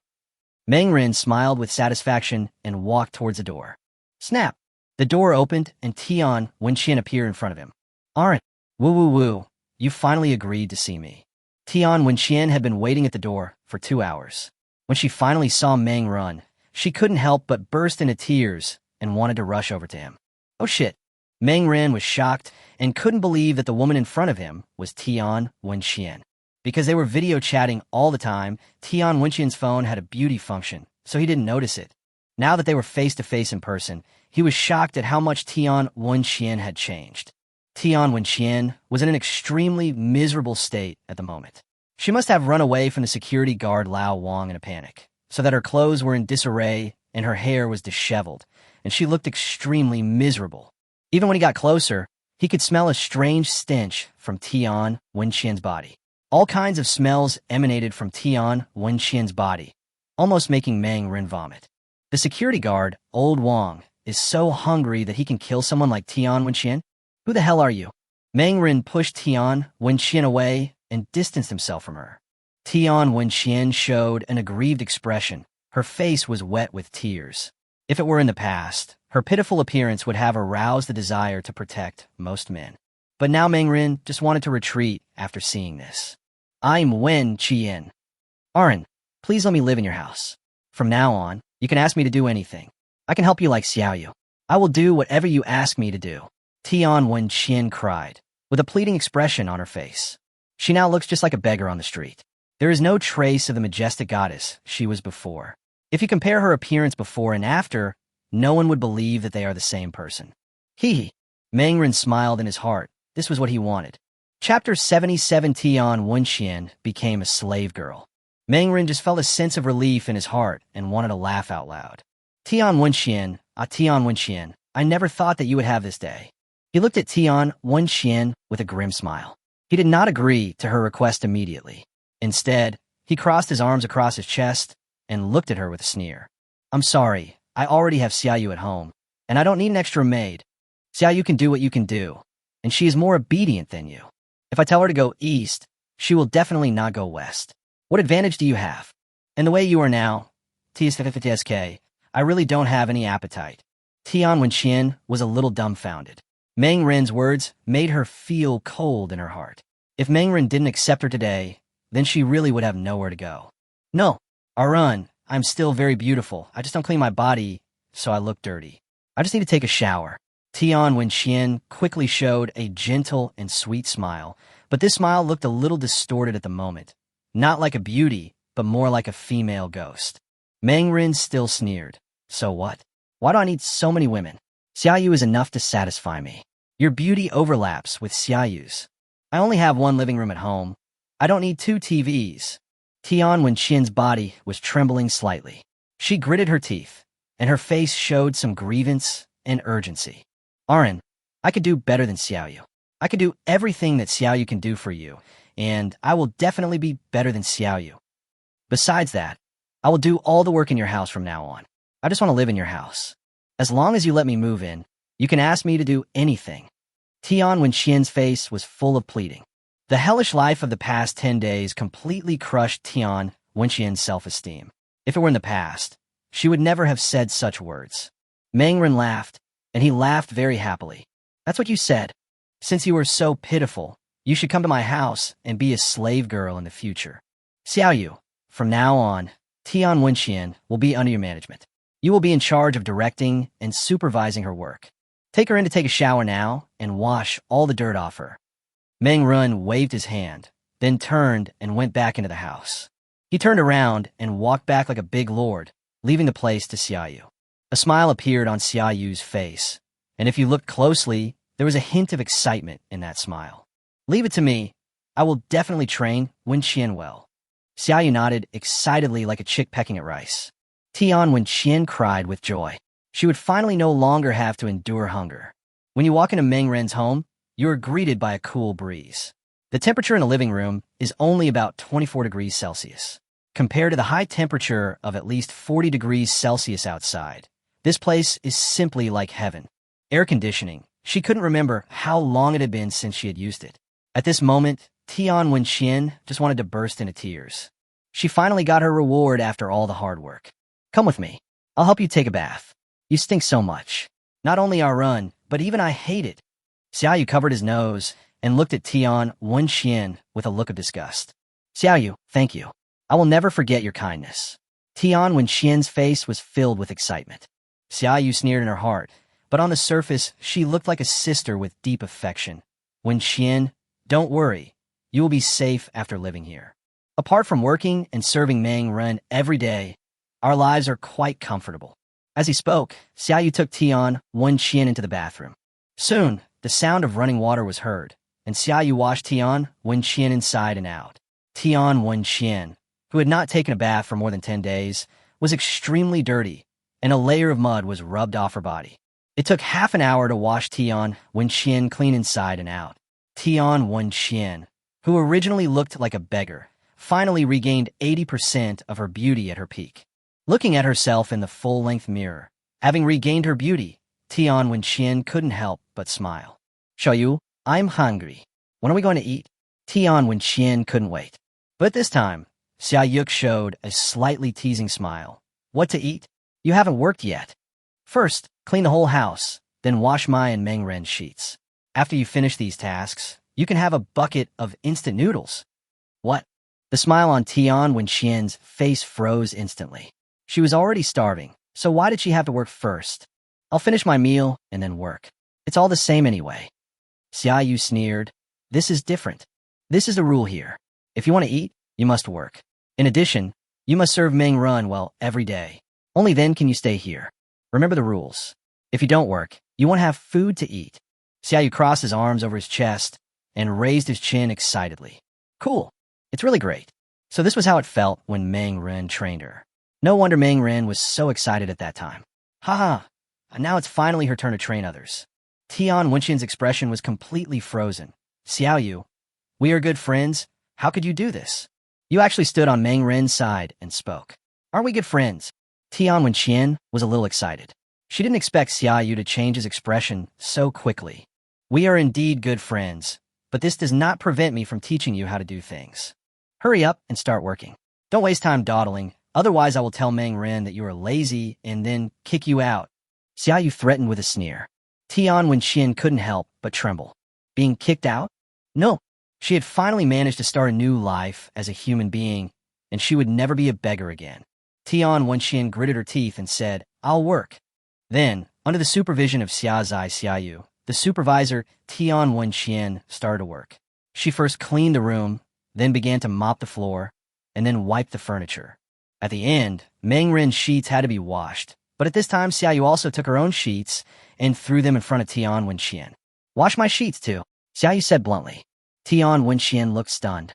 Meng Ren smiled with satisfaction and walked towards the door. Snap! The door opened and Tian Wenxian appeared in front of him. Aren't. Woo woo woo. You finally agreed to see me. Tian Wenqian had been waiting at the door for 2 hours. When she finally saw Meng run, she couldn't help but burst into tears and wanted to rush over to him. Oh shit. Meng Ren was shocked and couldn't believe that the woman in front of him was Tian Wenqian. Because they were video chatting all the time, Tian Wenqian's phone had a beauty function, so he didn't notice it. Now that they were face-to-face in person, he was shocked at how much Tian Wenqian had changed. Tian Wenqian was in an extremely miserable state at the moment. She must have run away from the security guard Lao Wang in a panic, so that her clothes were in disarray and her hair was disheveled, and she looked extremely miserable. Even when he got closer, he could smell a strange stench from Tian Wenqian's body. All kinds of smells emanated from Tian Wenqian's body, almost making Meng Ren vomit. The security guard, Old Wang, is so hungry that he can kill someone like Tian Wenqian? Who the hell are you? Meng Ren pushed Tian Wenqian away and distanced himself from her. Tian Wenqian showed an aggrieved expression. Her face was wet with tears. If it were in the past, her pitiful appearance would have aroused the desire to protect most men. But now Meng Ren just wanted to retreat after seeing this. I'm Wen Qian. Arin, please let me live in your house. From now on, you can ask me to do anything. I can help you like Xiaoyu. I will do whatever you ask me to do. Tian Wenqian cried, with a pleading expression on her face. She now looks just like a beggar on the street. There is no trace of the majestic goddess she was before. If you compare her appearance before and after, no one would believe that they are the same person. Hee hee. Meng Ren smiled in his heart. This was what he wanted. Chapter 77. Tian Wenqian became a slave girl. Meng Ren just felt a sense of relief in his heart and wanted to laugh out loud. Tian Wenqian, Tian Wenqian, I never thought that you would have this day. He looked at Tian Wenqian with a grim smile. He did not agree to her request immediately. Instead, he crossed his arms across his chest and looked at her with a sneer. I'm sorry, I already have Xiaoyu at home, and I don't need an extra maid. Xiaoyu can do what you can do, and she is more obedient than you. If I tell her to go east, she will definitely not go west. What advantage do you have? And the way you are now, TSK, I really don't have any appetite. Tian Wenqian was a little dumbfounded. Meng Ren's words made her feel cold in her heart. If Meng Ren didn't accept her today, then she really would have nowhere to go. No, Arun, I'm still very beautiful. I just don't clean my body, so I look dirty. I just need to take a shower. Tian Wenqian quickly showed a gentle and sweet smile, but this smile looked a little distorted at the moment. Not like a beauty, but more like a female ghost. Meng Ren still sneered. So what? Why do I need so many women? Xiaoyu is enough to satisfy me. Your beauty overlaps with Xiaoyu's. I only have one living room at home. I don't need 2 TVs. Tian Wenqian's body was trembling slightly. She gritted her teeth, and her face showed some grievance and urgency. Arin, I could do better than Xiaoyu. I could do everything that Xiaoyu can do for you, and I will definitely be better than Xiaoyu. Besides that, I will do all the work in your house from now on. I just want to live in your house. As long as you let me move in, you can ask me to do anything. Tian Wenqian's face was full of pleading. The hellish life of the past 10 days completely crushed Tian Wenqian's self-esteem. If it were in the past, she would never have said such words. Meng Ren laughed, and he laughed very happily. That's what you said. Since you were so pitiful, you should come to my house and be a slave girl in the future. Xiaoyu, from now on, Tian Wenqian will be under your management. You will be in charge of directing and supervising her work. Take her in to take a shower now and wash all the dirt off her. Meng Ren waved his hand, then turned and went back into the house. He turned around and walked back like a big lord, leaving the place to Xiaoyu. A smile appeared on Xiaoyu's face, and if you looked closely, there was a hint of excitement in that smile. Leave it to me. I will definitely train Wenqian well. Xiaoyu nodded excitedly like a chick pecking at rice. Tian Wenqian cried with joy. She would finally no longer have to endure hunger. When you walk into Meng Ren's home, you are greeted by a cool breeze. The temperature in the living room is only about 24 degrees Celsius. Compared to the high temperature of at least 40 degrees Celsius outside, this place is simply like heaven. Air conditioning. She couldn't remember how long it had been since she had used it. At this moment, Tian Wenqian just wanted to burst into tears. She finally got her reward after all the hard work. Come with me. I'll help you take a bath. You stink so much. Not only Arun, but even I hate it. Xiaoyu covered his nose and looked at Tian Wenxian with a look of disgust. Xiaoyu, thank you. I will never forget your kindness. Tian Wenxian's face was filled with excitement. Xiaoyu sneered in her heart, but on the surface, she looked like a sister with deep affection. Wenxian, don't worry. You will be safe after living here. Apart from working and serving Meng Ren every day, our lives are quite comfortable. As he spoke, Xiaoyu took Tian Wenxian into the bathroom. Soon, the sound of running water was heard, and Xiaoyu washed Tian Wenxian inside and out. Tian Wenxian, who had not taken a bath for more than 10 days, was extremely dirty, and a layer of mud was rubbed off her body. It took half an hour to wash Tian Wenxian clean inside and out. Tian Wenxian, who originally looked like a beggar, finally regained 80% of her beauty at her peak. Looking at herself in the full-length mirror, having regained her beauty, Tian Wenxian couldn't help but smile. Xiaoyu, I'm hungry. When are we going to eat? Tian Wenxian couldn't wait. But this time, Xiaoyu showed a slightly teasing smile. What to eat? You haven't worked yet. First, clean the whole house, then wash my and Meng Ren's sheets. After you finish these tasks, you can have a bucket of instant noodles. What? The smile on Tian Wenxian's face froze instantly. She was already starving, so why did she have to work first? I'll finish my meal and then work. It's all the same anyway. Xiaoyu sneered. This is different. This is the rule here. If you want to eat, you must work. In addition, you must serve Meng Ren well every day. Only then can you stay here. Remember the rules. If you don't work, you won't have food to eat. Xiaoyu crossed his arms over his chest and raised his chin excitedly. Cool. It's really great. So this was how it felt when Meng Ren trained her. No wonder Meng Ren was so excited at that time. Haha, now it's finally her turn to train others. Tian Wenxian's expression was completely frozen. Xiaoyu, we are good friends. How could you do this? You actually stood on Meng Ren's side and spoke. Aren't we good friends? Tian Wenxian was a little excited. She didn't expect Xiaoyu to change his expression so quickly. We are indeed good friends, but this does not prevent me from teaching you how to do things. Hurry up and start working. Don't waste time dawdling, otherwise I will tell Meng Ren that you are lazy and then kick you out. Xiaoyu threatened with a sneer. Tian Wenxian couldn't help but tremble. Being kicked out? No. She had finally managed to start a new life as a human being, and she would never be a beggar again. Tian Wenxian gritted her teeth and said, I'll work. Then, under the supervision of Xiazai Xiaoyu, the supervisor, Tian Wenxian, started to work. She first cleaned the room, then began to mop the floor, and then wipe the furniture. At the end, Meng Ren's sheets had to be washed, but at this time Xiaoyu also took her own sheets and threw them in front of Tian Wenxian. Wash my sheets too, Xiaoyu said bluntly. Tian Wenxian looked stunned.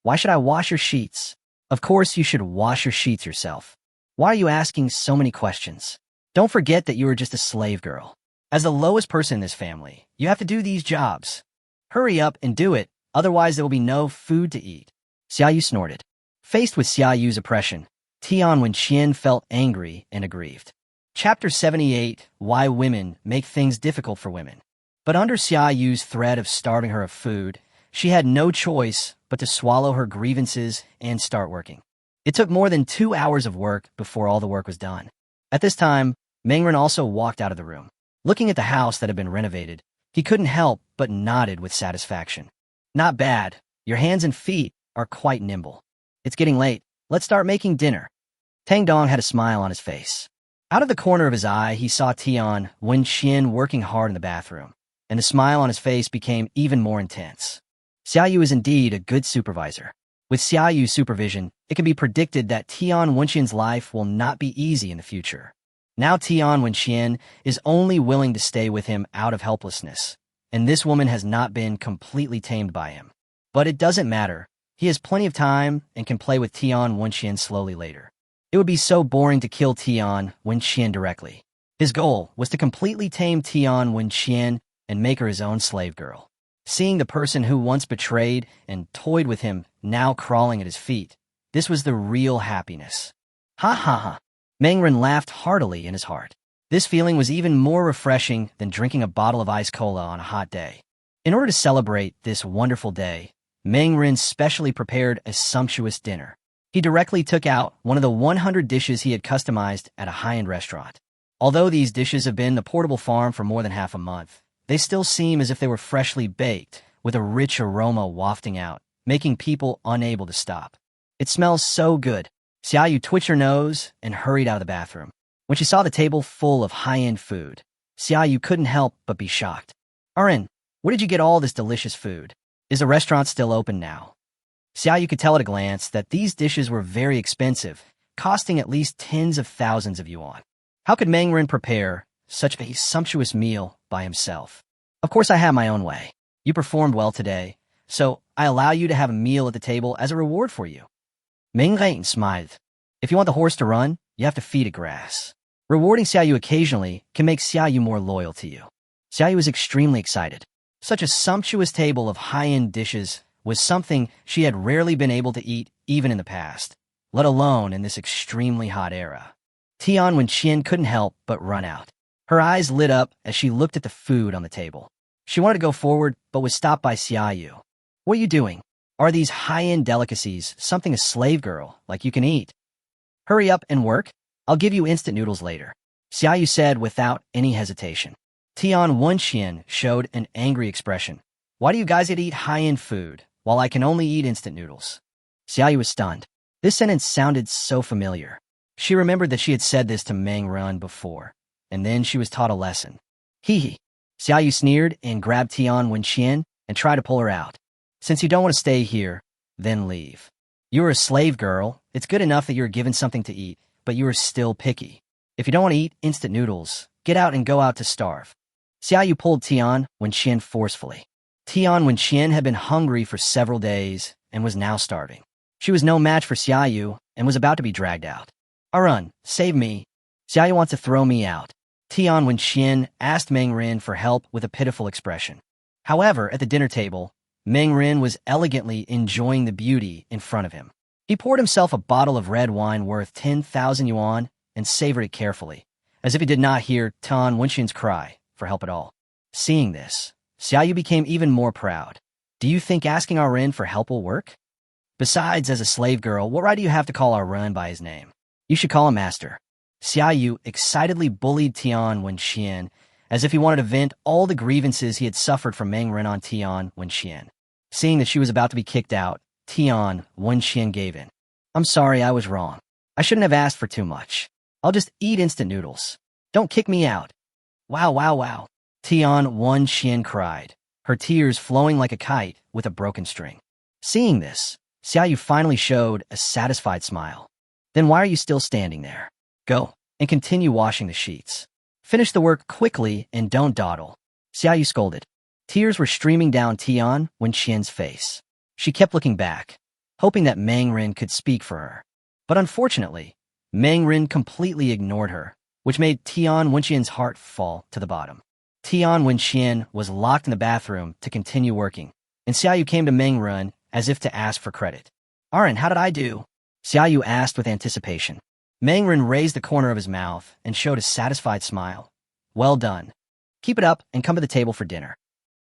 Why should I wash your sheets? Of course you should wash your sheets yourself. Why are you asking so many questions? Don't forget that you are just a slave girl. As the lowest person in this family, you have to do these jobs. Hurry up and do it, otherwise there will be no food to eat. Xiaoyu snorted. Faced with Xiaoyu's oppression, Tian Wenxian felt angry and aggrieved. Chapter 78, Why Women Make Things Difficult for Women. But under Xiaoyu's threat of starving her of food, she had no choice but to swallow her grievances and start working. It took more than 2 hours of work before all the work was done. At this time, Meng Ren also walked out of the room. Looking at the house that had been renovated, he couldn't help but nodded with satisfaction. Not bad. Your hands and feet are quite nimble. It's getting late. Let's start making dinner. Tang Dong had a smile on his face. Out of the corner of his eye, he saw Tian Wenxian working hard in the bathroom, and the smile on his face became even more intense. Xiaoyu is indeed a good supervisor. With Xiaoyu's supervision, it can be predicted that Tian Wenxian's life will not be easy in the future. Now Tian Wenxian is only willing to stay with him out of helplessness, and this woman has not been completely tamed by him. But it doesn't matter. He has plenty of time and can play with Tian Wenxian slowly later. It would be so boring to kill Tian Wenxian directly. His goal was to completely tame Tian Wenxian and make her his own slave girl. Seeing the person who once betrayed and toyed with him now crawling at his feet, this was the real happiness. Ha ha ha. Meng Ren laughed heartily in his heart. This feeling was even more refreshing than drinking a bottle of ice cola on a hot day. In order to celebrate this wonderful day, Meng Ren specially prepared a sumptuous dinner. He directly took out one of the 100 dishes he had customized at a high-end restaurant. Although these dishes have been in the portable farm for more than half a month, They still seem as if they were freshly baked, with a rich aroma wafting out, making people unable to stop. It smells so good. Xiaoyu twitched her nose and hurried out of the bathroom. When she saw the table full of high-end food, Xiaoyu couldn't help but be shocked. Arin, where did you get all this delicious food? Is the restaurant still open now? Xiaoyu could tell at a glance that these dishes were very expensive, costing at least tens of thousands of yuan. How could Mangren prepare such a sumptuous meal by himself? Of course I have my own way. You performed well today, so I allow you to have a meal at the table as a reward for you. Mangren smiled. If you want the horse to run, you have to feed it grass. Rewarding Xiaoyu occasionally can make Xiaoyu more loyal to you. Xiaoyu was extremely excited. Such a sumptuous table of high-end dishes was something she had rarely been able to eat even in the past, let alone in this extremely hot era. Tian Wenqian couldn't help but run out. Her eyes lit up as she looked at the food on the table. She wanted to go forward, but was stopped by Xiaoyu. What are you doing? Are these high-end delicacies something a slave girl like you can eat? Hurry up and work. I'll give you instant noodles later, Xiaoyu said without any hesitation. Tian Wenqian showed an angry expression. Why do you guys get to eat high-end food, while I can only eat instant noodles? Xiaoyu was stunned. This sentence sounded so familiar. She remembered that she had said this to Meng Run before, and then she was taught a lesson. Hee hee. Xiaoyu sneered and grabbed Tian Wenqian and tried to pull her out. Since you don't want to stay here, then leave. You're a slave girl. It's good enough that you're given something to eat, but you are still picky. If you don't want to eat instant noodles, get out and go out to starve. Xiaoyu pulled Tian Wenqian forcefully. Tian Wenqian had been hungry for several days and was now starving. She was no match for Xiaoyu and was about to be dragged out. Arun, save me. Xiaoyu wants to throw me out. Tian Wenqian asked Meng Rin for help with a pitiful expression. However, at the dinner table, Meng Rin was elegantly enjoying the beauty in front of him. He poured himself a bottle of red wine worth 10,000 yuan and savored it carefully, as if he did not hear Tian Wenqian's cry for help at all. Seeing this, Xiaoyu became even more proud. Do you think asking Arun for help will work? Besides, as a slave girl, what right do you have to call Arun by his name? You should call him master. Xiaoyu excitedly bullied Tian Wenqian as if he wanted to vent all the grievances he had suffered from Meng Ren on Tian Wenqian. Seeing that she was about to be kicked out, Tian Wenqian gave in. I'm sorry, I was wrong. I shouldn't have asked for too much. I'll just eat instant noodles. Don't kick me out. Wow, wow, wow. Tian Wenqian cried, her tears flowing like a kite with a broken string. Seeing this, Xiaoyu finally showed a satisfied smile. Then why are you still standing there? Go, and continue washing the sheets. Finish the work quickly and don't dawdle, Xiaoyu scolded. Tears were streaming down Tian Wenqian's face. She kept looking back, hoping that Meng Rin could speak for her. But unfortunately, Meng Rin completely ignored her, which made Tian Wenqian's heart fall to the bottom. Tian Wenqian was locked in the bathroom to continue working, and Xiaoyu came to Meng Rin as if to ask for credit. Arin, how did I do? Xiaoyu asked with anticipation. Meng Rin raised the corner of his mouth and showed a satisfied smile. Well done. Keep it up and come to the table for dinner.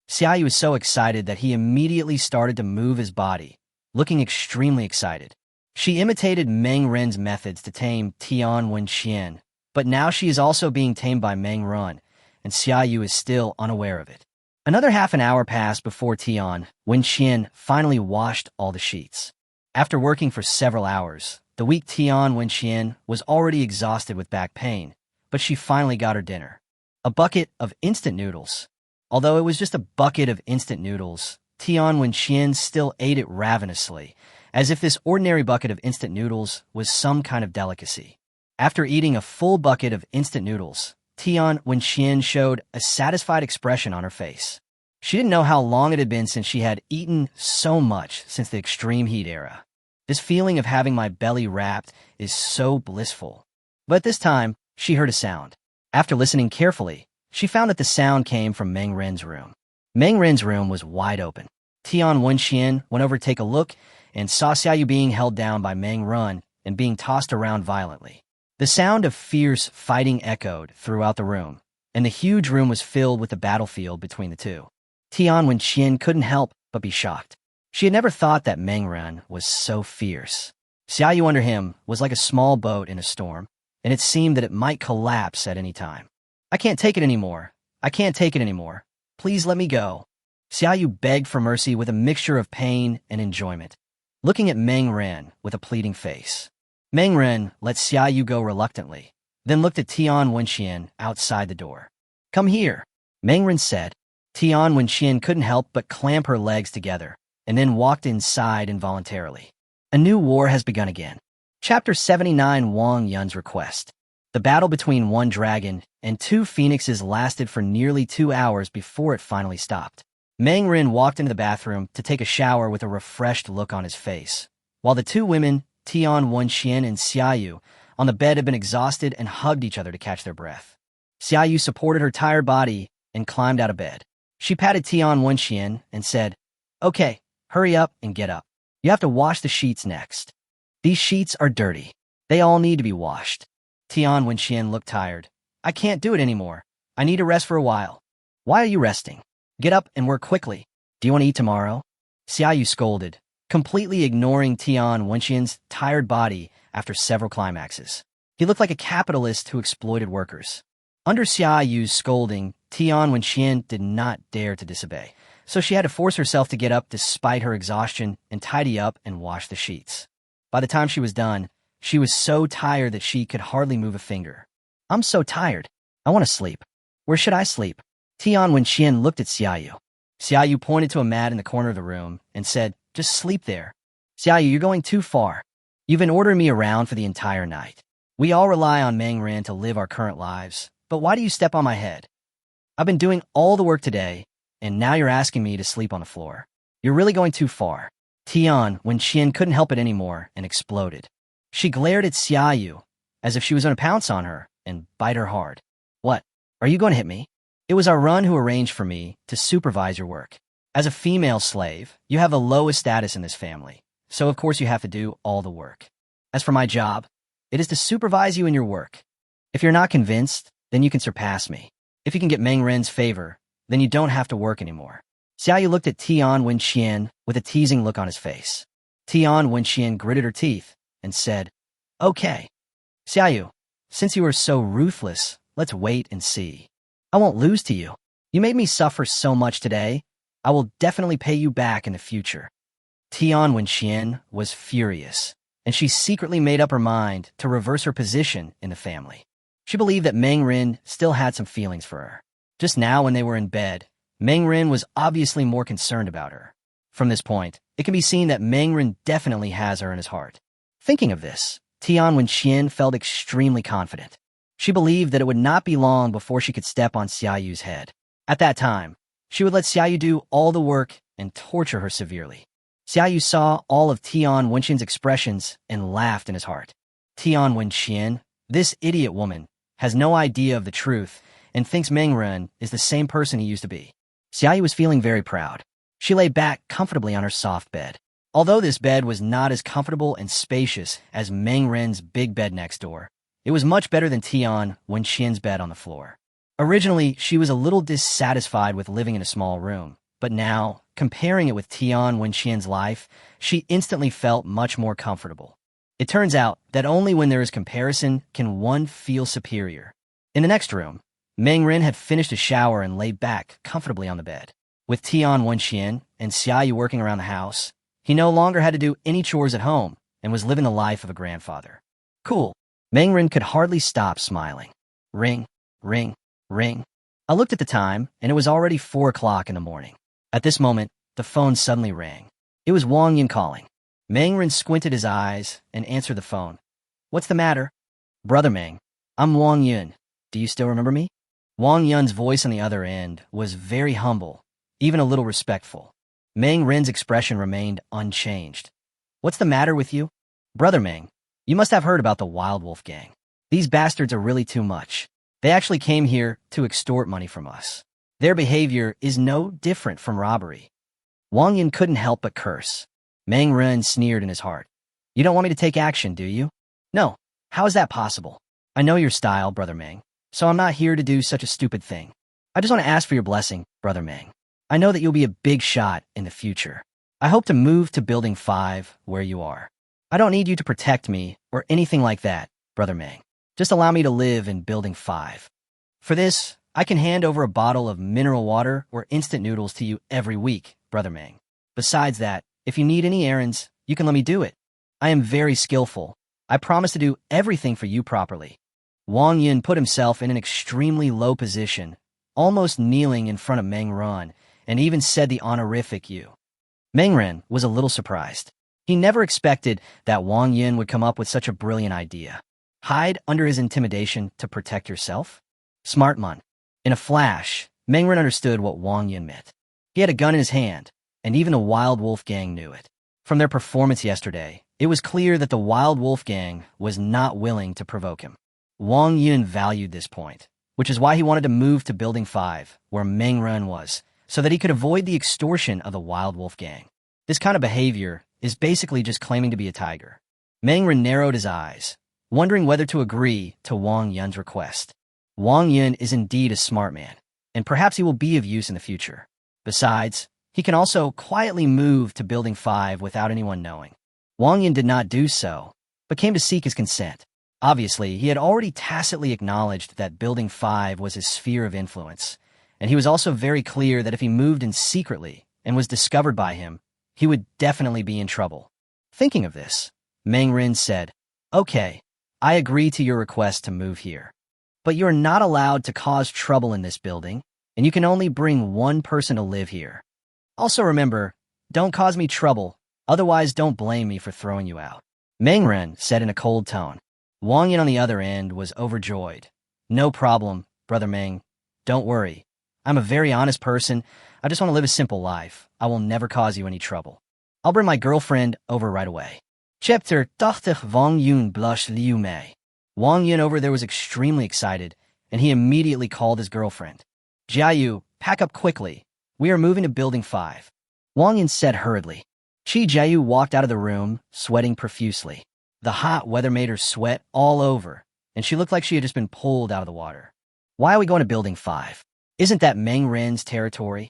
Xiaoyu was so excited that he immediately started to move his body, looking extremely excited. She imitated Meng Rin's methods to tame Tian Wenqian, but now she is also being tamed by Meng Rin, and Xiaoyu is still unaware of it. Another half an hour passed before Tian Wenqian finally washed all the sheets. After working for several hours, the weak Tian Wenqian was already exhausted with back pain, but she finally got her dinner. A bucket of instant noodles. Although it was just a bucket of instant noodles, Tian Wenqian still ate it ravenously, as if this ordinary bucket of instant noodles was some kind of delicacy. After eating a full bucket of instant noodles, Tian Wenqian showed a satisfied expression on her face. She didn't know how long it had been since she had eaten so much since the extreme heat era. This feeling of having my belly wrapped is so blissful. But this time, she heard a sound. After listening carefully, she found that the sound came from Meng Ren's room. Meng Ren's room was wide open. Tian Wenqian went over to take a look and saw Xiaoyu being held down by Meng Ren and being tossed around violently. The sound of fierce fighting echoed throughout the room, and the huge room was filled with the battlefield between the two. Tian Wenqian couldn't help but be shocked. She had never thought that Meng Ren was so fierce. Xiaoyu under him was like a small boat in a storm, and it seemed that it might collapse at any time. I can't take it anymore. I can't take it anymore. Please let me go. Xiaoyu begged for mercy with a mixture of pain and enjoyment, looking at Meng Ren with a pleading face. Meng Ren let Xiaoyu go reluctantly, then looked at Tian Wenxian outside the door. Come here, Meng Ren said. Tian Wenxian couldn't help but clamp her legs together, and then walked inside involuntarily. A new war has begun again. Chapter 79, Wang Yun's Request. The battle between one dragon and two phoenixes lasted for nearly 2 hours before it finally stopped. Meng Ren walked into the bathroom to take a shower with a refreshed look on his face, while the two women, Tian Wenxian and Xiaoyu, on the bed had been exhausted and hugged each other to catch their breath. Xiaoyu supported her tired body and climbed out of bed. She patted Tian Wenxian and said, Okay, hurry up and get up. You have to wash the sheets next. These sheets are dirty. They all need to be washed. Tian Wenxian looked tired. I can't do it anymore. I need to rest for a while. Why are you resting? Get up and work quickly. Do you want to eat tomorrow? Xiaoyu scolded, completely ignoring Tian Wenxian's tired body after several climaxes. He looked like a capitalist who exploited workers. Under Xiaoyu's scolding, Tian Wenxian did not dare to disobey, so she had to force herself to get up despite her exhaustion and tidy up and wash the sheets. By the time she was done, she was so tired that she could hardly move a finger. I'm so tired. I want to sleep. Where should I sleep? Tian Wenxian looked at Xiaoyu. Xiaoyu pointed to a mat in the corner of the room and said, Just sleep there. Xiaoyu, you're going too far. You've been ordering me around for the entire night. We all rely on Meng Ren to live our current lives, but why do you step on my head? I've been doing all the work today, and now you're asking me to sleep on the floor. You're really going too far. Tian Wenxian couldn't help it anymore and exploded. She glared at Xiaoyu as if she was going to pounce on her and bite her hard. What? Are you going to hit me? It was our run who arranged for me to supervise your work. As a female slave, you have the lowest status in this family, so of course you have to do all the work. As for my job, it is to supervise you in your work. If you're not convinced, then you can surpass me. If you can get Meng Ren's favor, then you don't have to work anymore. Xiaoyu looked at Tian Wenxian with a teasing look on his face. Tian Wenxian gritted her teeth and said, Okay. Xiaoyu, since you are so ruthless, let's wait and see. I won't lose to you. You made me suffer so much today. I will definitely pay you back in the future. Tian Wenxian was furious, and she secretly made up her mind to reverse her position in the family. She believed that Meng Ren still had some feelings for her. Just now when they were in bed, Meng Ren was obviously more concerned about her. From this point, it can be seen that Meng Ren definitely has her in his heart. Thinking of this, Tian Wenxian felt extremely confident. She believed that it would not be long before she could step on Xiaoyu's head. At that time, she would let Xiaoyu do all the work and torture her severely. Xiaoyu saw all of Tian Wenxian's expressions and laughed in his heart. Tian Wenxian, this idiot woman, has no idea of the truth and thinks Meng Ren is the same person he used to be. Xiaoyu was feeling very proud. She lay back comfortably on her soft bed. Although this bed was not as comfortable and spacious as Meng Ren's big bed next door, it was much better than Tian Wenxian's bed on the floor. Originally, she was a little dissatisfied with living in a small room, but now, comparing it with Tian Wenxian's life, she instantly felt much more comfortable. It turns out that only when there is comparison can one feel superior. In the next room, Meng Ren had finished a shower and lay back comfortably on the bed. With Tian Wenxian and Xiaoyu working around the house, he no longer had to do any chores at home and was living the life of a grandfather. Cool. Meng Ren could hardly stop smiling. Ring, ring, ring. I looked at the time, and it was already 4 o'clock in the morning. At this moment, the phone suddenly rang. It was Wang Yun calling. Meng Ren squinted his eyes and answered the phone. What's the matter? Brother Meng, I'm Wang Yun. Do you still remember me? Wang Yun's voice on the other end was very humble, even a little respectful. Meng Ren's expression remained unchanged. What's the matter with you? Brother Meng, you must have heard about the Wild Wolf Gang. These bastards are really too much. They actually came here to extort money from us. Their behavior is no different from robbery. Wang Yun couldn't help but curse. Meng Ren sneered in his heart. You don't want me to take action, do you? No. How is that possible? I know your style, Brother Meng, so I'm not here to do such a stupid thing. I just want to ask for your blessing, Brother Meng. I know that you'll be a big shot in the future. I hope to move to Building 5 where you are. I don't need you to protect me or anything like that, Brother Meng. Just allow me to live in Building 5. For this, I can hand over a bottle of mineral water or instant noodles to you every week, Brother Meng. Besides that, if you need any errands, you can let me do it. I am very skillful. I promise to do everything for you properly. Wang Yun put himself in an extremely low position, almost kneeling in front of Meng Ren, and even said the honorific you. Meng Ren was a little surprised. He never expected that Wang Yun would come up with such a brilliant idea. Hide under his intimidation to protect yourself? Smart man. In a flash, Meng Ren understood what Wang Yun meant. He had a gun in his hand, and even the Wild Wolf Gang knew it. From their performance yesterday, it was clear that the Wild Wolf Gang was not willing to provoke him. Wang Yun valued this point, which is why he wanted to move to Building 5, where Meng Ren was, so that he could avoid the extortion of the Wild Wolf Gang. This kind of behavior is basically just claiming to be a tiger. Meng Ren narrowed his eyes, wondering whether to agree to Wang Yun's request. Wang Yun is indeed a smart man, and perhaps he will be of use in the future. Besides, he can also quietly move to Building 5 without anyone knowing. Wang Yun did not do so, but came to seek his consent. Obviously, he had already tacitly acknowledged that Building 5 was his sphere of influence, and he was also very clear that if he moved in secretly and was discovered by him, he would definitely be in trouble. Thinking of this, Meng Ren said, "Okay, I agree to your request to move here. But you're not allowed to cause trouble in this building, and you can only bring one person to live here. Also remember, don't cause me trouble, otherwise don't blame me for throwing you out." Meng Ren said in a cold tone. Wang Yun on the other end was overjoyed. "No problem, Brother Meng. Don't worry. I'm a very honest person. I just want to live a simple life. I will never cause you any trouble. I'll bring my girlfriend over right away." Chapter dachte Wang Yun blushed Liu Mei. Wang Yun over there was extremely excited, and he immediately called his girlfriend. "Jiayu, pack up quickly. We are moving to Building 5. Wang Yun said hurriedly. Chi Jiayu walked out of the room, sweating profusely. The hot weather made her sweat all over, and she looked like she had just been pulled out of the water. "Why are we going to Building 5? Isn't that Meng Ren's territory?"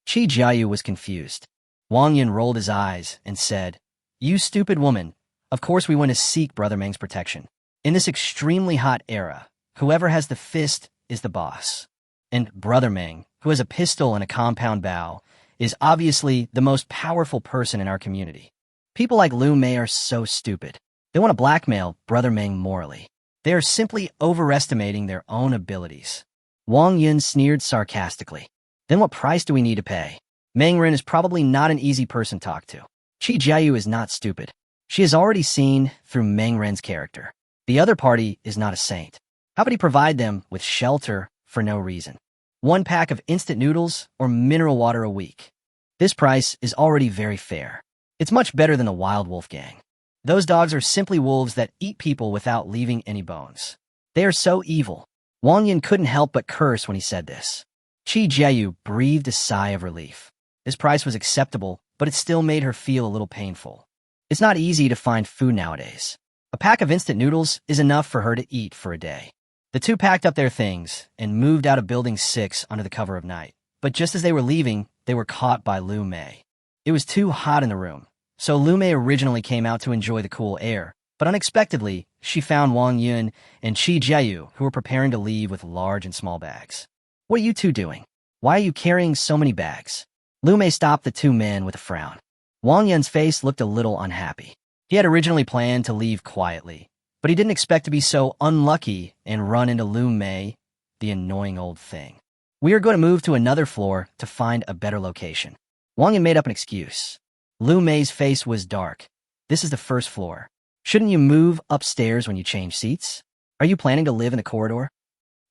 Chi Jiayu was confused. Wang Yun rolled his eyes and said, "You stupid woman. Of course we want to seek Brother Meng's protection. In this extremely hot era, whoever has the fist is the boss. And Brother Meng, who has a pistol and a compound bow, is obviously the most powerful person in our community. People like Liu Mei are so stupid. They want to blackmail Brother Meng morally. They are simply overestimating their own abilities." Wang Yun sneered sarcastically. "Then what price do we need to pay? Meng Ren is probably not an easy person to talk to. Chi Jiayu is not stupid. She has already seen through Meng Ren's character. The other party is not a saint. How about he provide them with shelter for no reason? 1 pack of instant noodles or mineral water a week. This price is already very fair. It's much better than the Wild Wolf Gang. Those dogs are simply wolves that eat people without leaving any bones. They are so evil." Wang Yun couldn't help but curse when he said this. Chi Jiayu breathed a sigh of relief. This price was acceptable, but it still made her feel a little painful. It's not easy to find food nowadays. A pack of instant noodles is enough for her to eat for a day. The two packed up their things and moved out of Building 6 under the cover of night. But just as they were leaving, they were caught by Liu Mei. It was too hot in the room, so Liu Mei originally came out to enjoy the cool air, but unexpectedly, she found Wang Yun and Chi Jiayu, who were preparing to leave with large and small bags. "What are you two doing? Why are you carrying so many bags?" Liu Mei stopped the two men with a frown. Wang Yun's face looked a little unhappy. He had originally planned to leave quietly, but he didn't expect to be so unlucky and run into Liu Mei, the annoying old thing. "We are going to move to another floor to find a better location." Wang Yun made up an excuse. Liu Mei's face was dark. "This is the first floor. Shouldn't you move upstairs when you change seats? Are you planning to live in the corridor?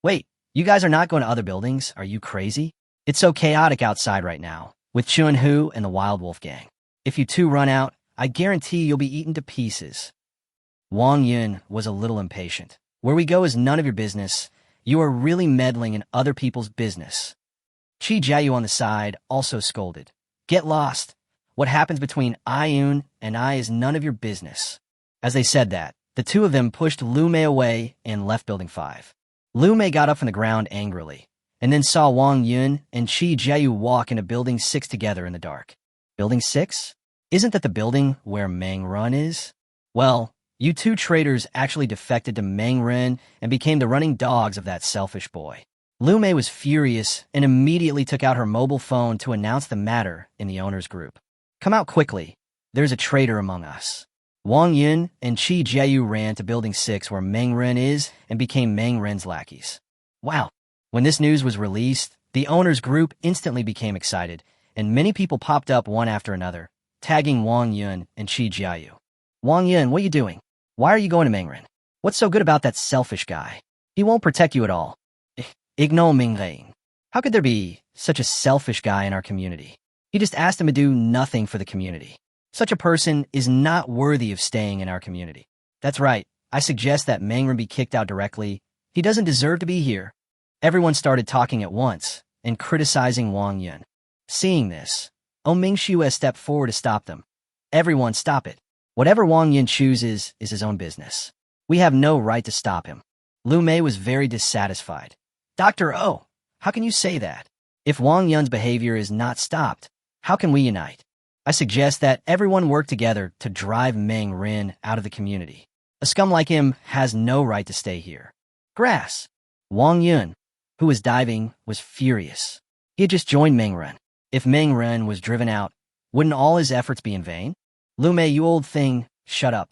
Wait, you guys are not going to other buildings? Are you crazy? It's so chaotic outside right now, with Chun Hu and the Wild Wolf Gang. If you two run out, I guarantee you'll be eaten to pieces." Wang Yun was a little impatient. "Where we go is none of your business. You are really meddling in other people's business." Chi Jiayu on the side also scolded. "Get lost. What happens between Ayun and I is none of your business." As they said that, the two of them pushed Liu Mei away and left Building 5. Liu Mei got up from the ground angrily, and then saw Wang Yun and Chi Jiayu walk into Building 6 together in the dark. Building 6? Isn't that the building where Meng Ren is? Well, you two traitors actually defected to Meng Ren and became the running dogs of that selfish boy. Lu Mei was furious and immediately took out her mobile phone to announce the matter in the owner's group. Come out quickly. There's a traitor among us. Wang Yun and Qi Jieyu ran to Building 6 where Meng Ren is and became Meng Ren's lackeys. Wow. When this news was released, the owner's group instantly became excited, and many people popped up one after another, tagging Wang Yun and Qi Jieyu. Wang Yun, what are you doing? Why are you going to Meng Ren? What's so good about that selfish guy? He won't protect you at all. Ignore Meng Ren. How could there be such a selfish guy in our community? He just asked him to do nothing for the community. Such a person is not worthy of staying in our community. That's right. I suggest that Meng Ren be kicked out directly. He doesn't deserve to be here. Everyone started talking at once and criticizing Wang Yun. Seeing this, Mingxiu has stepped forward to stop them. Everyone stop it. Whatever Wang Yun chooses is his own business. We have no right to stop him. Lu Mei was very dissatisfied. Dr. O, how can you say that? If Wang Yun's behavior is not stopped, how can we unite? I suggest that everyone work together to drive Meng Ren out of the community. A scum like him has no right to stay here. Grass. Wang Yun, who was diving, was furious. He had just joined Meng Ren. If Meng Ren was driven out, wouldn't all his efforts be in vain? Lu Mei, you old thing, shut up.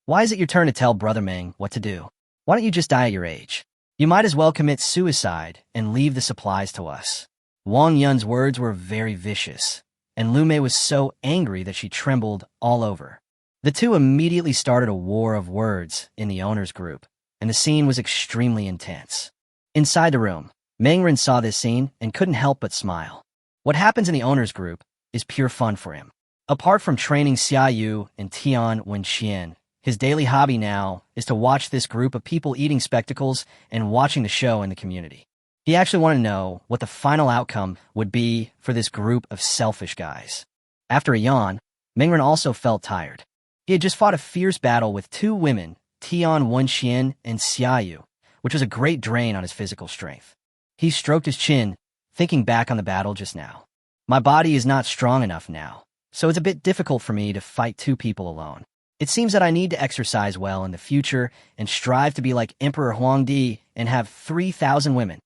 Why is it your turn to tell Brother Meng what to do? Why don't you just die at your age? You might as well commit suicide and leave the supplies to us. Wang Yun's words were very vicious, and Lu Mei was so angry that she trembled all over. The two immediately started a war of words in the owner's group, and the scene was extremely intense. Inside the room, Meng Ren saw this scene and couldn't help but smile. What happens in the owner's group is pure fun for him. Apart from training Xia Yu and Tian Wenxian, his daily hobby now is to watch this group of people eating spectacles and watching the show in the community. He actually wanted to know what the final outcome would be for this group of selfish guys. After a yawn, Meng Ren also felt tired. He had just fought a fierce battle with two women, Tian Wenxian and Xia Yu, which was a great drain on his physical strength. He stroked his chin, thinking back on the battle just now. My body is not strong enough now, so it's a bit difficult for me to fight two people alone. It seems that I need to exercise well in the future and strive to be like Emperor Huangdi and have 3,000 women.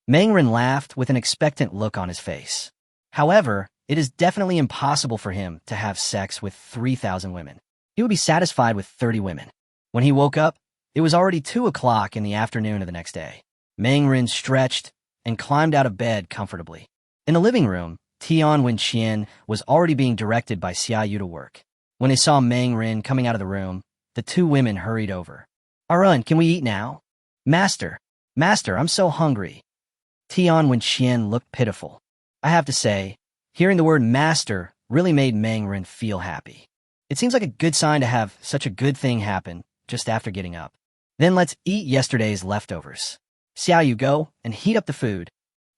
Meng Ren laughed with an expectant look on his face. However, it is definitely impossible for him to have sex with 3,000 women. He would be satisfied with 30 women. When he woke up, it was already 2 o'clock in the afternoon of the next day. Meng Ren stretched and climbed out of bed comfortably. In the living room, Tian Wenxian was already being directed by Xia Yu to work. When they saw Meng Ren coming out of the room, the two women hurried over. Arun, can we eat now? Master, I'm so hungry. Tian Wenxian looked pitiful. I have to say, hearing the word master really made Meng Ren feel happy. It seems like a good sign to have such a good thing happen just after getting up. Then let's eat yesterday's leftovers. Xia Yu, go and heat up the food.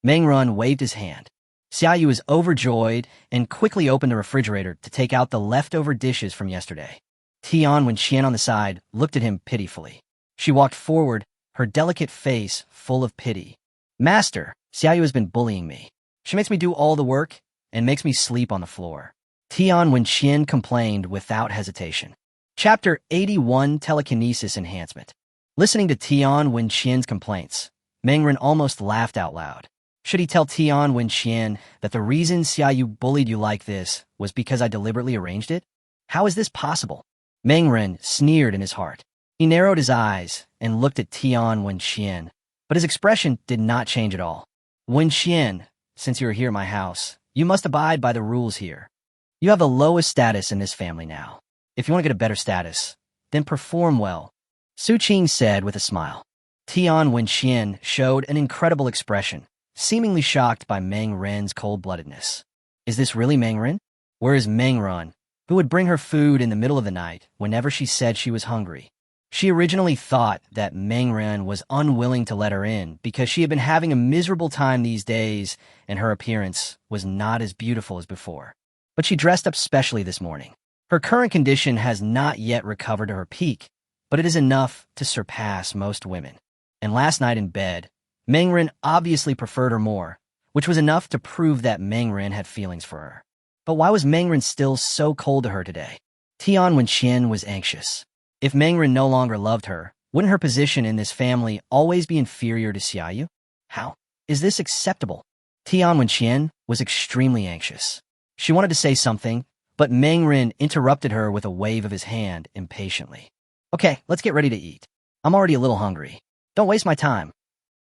Meng Ren waved his hand. Xia Yu was overjoyed and quickly opened the refrigerator to take out the leftover dishes from yesterday. Tian Wenxian on the side looked at him pitifully. She walked forward, her delicate face full of pity. Master, Xia Yu has been bullying me. She makes me do all the work and makes me sleep on the floor. Tian Wenxian complained without hesitation. Chapter 81, Telekinesis Enhancement. Listening to Tian Wenxian's complaints, Meng Ren almost laughed out loud. Should he tell Tian Wenxian that the reason Xia Yu bullied you like this was because I deliberately arranged it? How is this possible? Meng Ren sneered in his heart. He narrowed his eyes and looked at Tian Wenxian, but his expression did not change at all. Wenxian, since you are here at my house, you must abide by the rules here. You have the lowest status in this family now. If you want to get a better status, then perform well, Su Qing said with a smile. Tian Wenxian showed an incredible expression, seemingly shocked by Meng Ren's cold-bloodedness. Is this really Meng Ren? Where is Meng Ren, who would bring her food in the middle of the night whenever she said she was hungry? She originally thought that Meng Ren was unwilling to let her in because she had been having a miserable time these days and her appearance was not as beautiful as before. But she dressed up specially this morning. Her current condition has not yet recovered to her peak, but it is enough to surpass most women. And last night in bed, Meng Ren obviously preferred her more, which was enough to prove that Meng Ren had feelings for her. But why was Meng Ren still so cold to her today? Tian Wenxian was anxious. If Meng Ren no longer loved her, wouldn't her position in this family always be inferior to Xia Yu? How? Is this acceptable? Tian Wenqian was extremely anxious. She wanted to say something, but Meng Ren interrupted her with a wave of his hand impatiently. Okay, let's get ready to eat. I'm already a little hungry. Don't waste my time.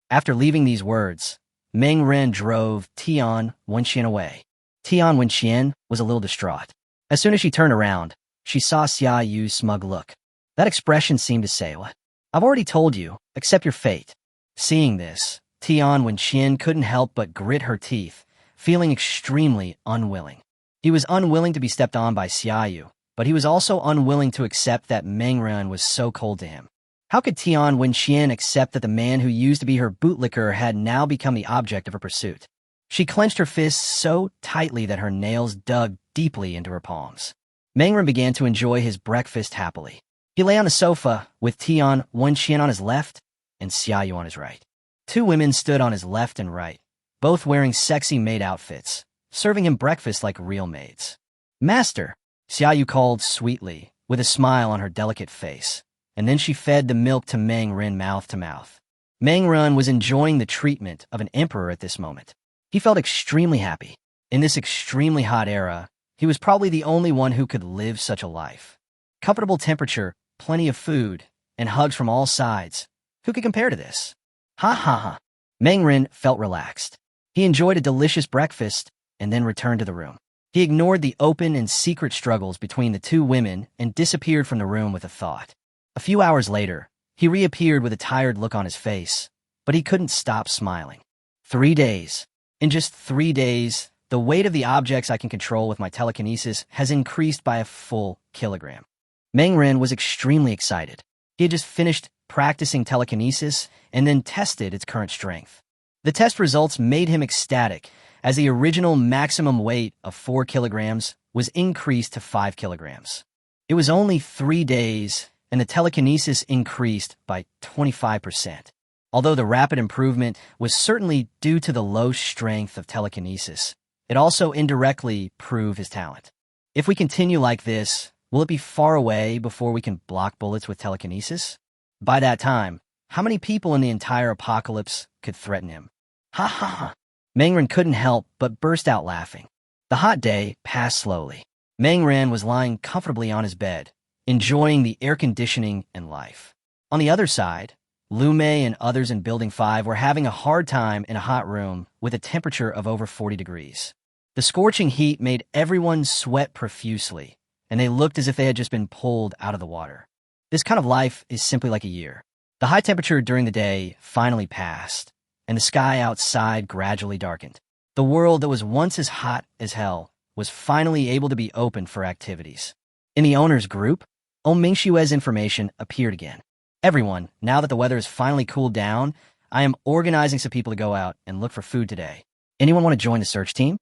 After leaving these words, Meng Ren drove Tian Wenqian away. Tian Wenqian was a little distraught. As soon as she turned around, she saw Xia Yu's smug look. That expression seemed to say, "What? I've already told you, accept your fate." Seeing this, Tian Wenqian couldn't help but grit her teeth, feeling extremely unwilling. He was unwilling to be stepped on by Xia Yu, but he was also unwilling to accept that Meng Ren was so cold to him. How could Tian Wenqian accept that the man who used to be her bootlicker had now become the object of her pursuit? She clenched her fists so tightly that her nails dug deeply into her palms. Meng Ren began to enjoy his breakfast happily. He lay on the sofa with Tian Wenqian on his left and Xia Yu on his right. Two women stood on his left and right, both wearing sexy maid outfits, serving him breakfast like real maids. "Master," Xia Yu called sweetly, with a smile on her delicate face, and then she fed the milk to Meng Ren mouth to mouth. Meng Ren was enjoying the treatment of an emperor at this moment. He felt extremely happy. In this extremely hot era, he was probably the only one who could live such a life. Comfortable temperature, plenty of food, and hugs from all sides. Who could compare to this? Ha ha ha. Meng Ren felt relaxed. He enjoyed a delicious breakfast and then returned to the room. He ignored the open and secret struggles between the two women and disappeared from the room with a thought. A few hours later, he reappeared with a tired look on his face, but he couldn't stop smiling. 3 days. In just 3 days, the weight of the objects I can control with my telekinesis has increased by a full kilogram. Meng Ren was extremely excited. He had just finished practicing telekinesis and then tested its current strength. The test results made him ecstatic, as the original maximum weight of 4 kilograms was increased to 5 kilograms. It was only 3 days, and the telekinesis increased by 25%. Although the rapid improvement was certainly due to the low strength of telekinesis, it also indirectly proved his talent. If we continue like this, will it be far away before we can block bullets with telekinesis? By that time, how many people in the entire apocalypse could threaten him? Ha ha ha. Meng Ren couldn't help but burst out laughing. The hot day passed slowly. Meng Ren was lying comfortably on his bed, enjoying the air conditioning and life. On the other side, Lu Mei and others in Building 5 were having a hard time in a hot room with a temperature of over 40 degrees. The scorching heat made everyone sweat profusely, and they looked as if they had just been pulled out of the water. This kind of life is simply like a year. The high temperature during the day finally passed, and the sky outside gradually darkened. The world that was once as hot as hell was finally able to be opened for activities. In the owner's group, Mingxue's information appeared again. "Everyone, now that the weather has finally cooled down, I am organizing some people to go out and look for food today. Anyone want to join the search team?"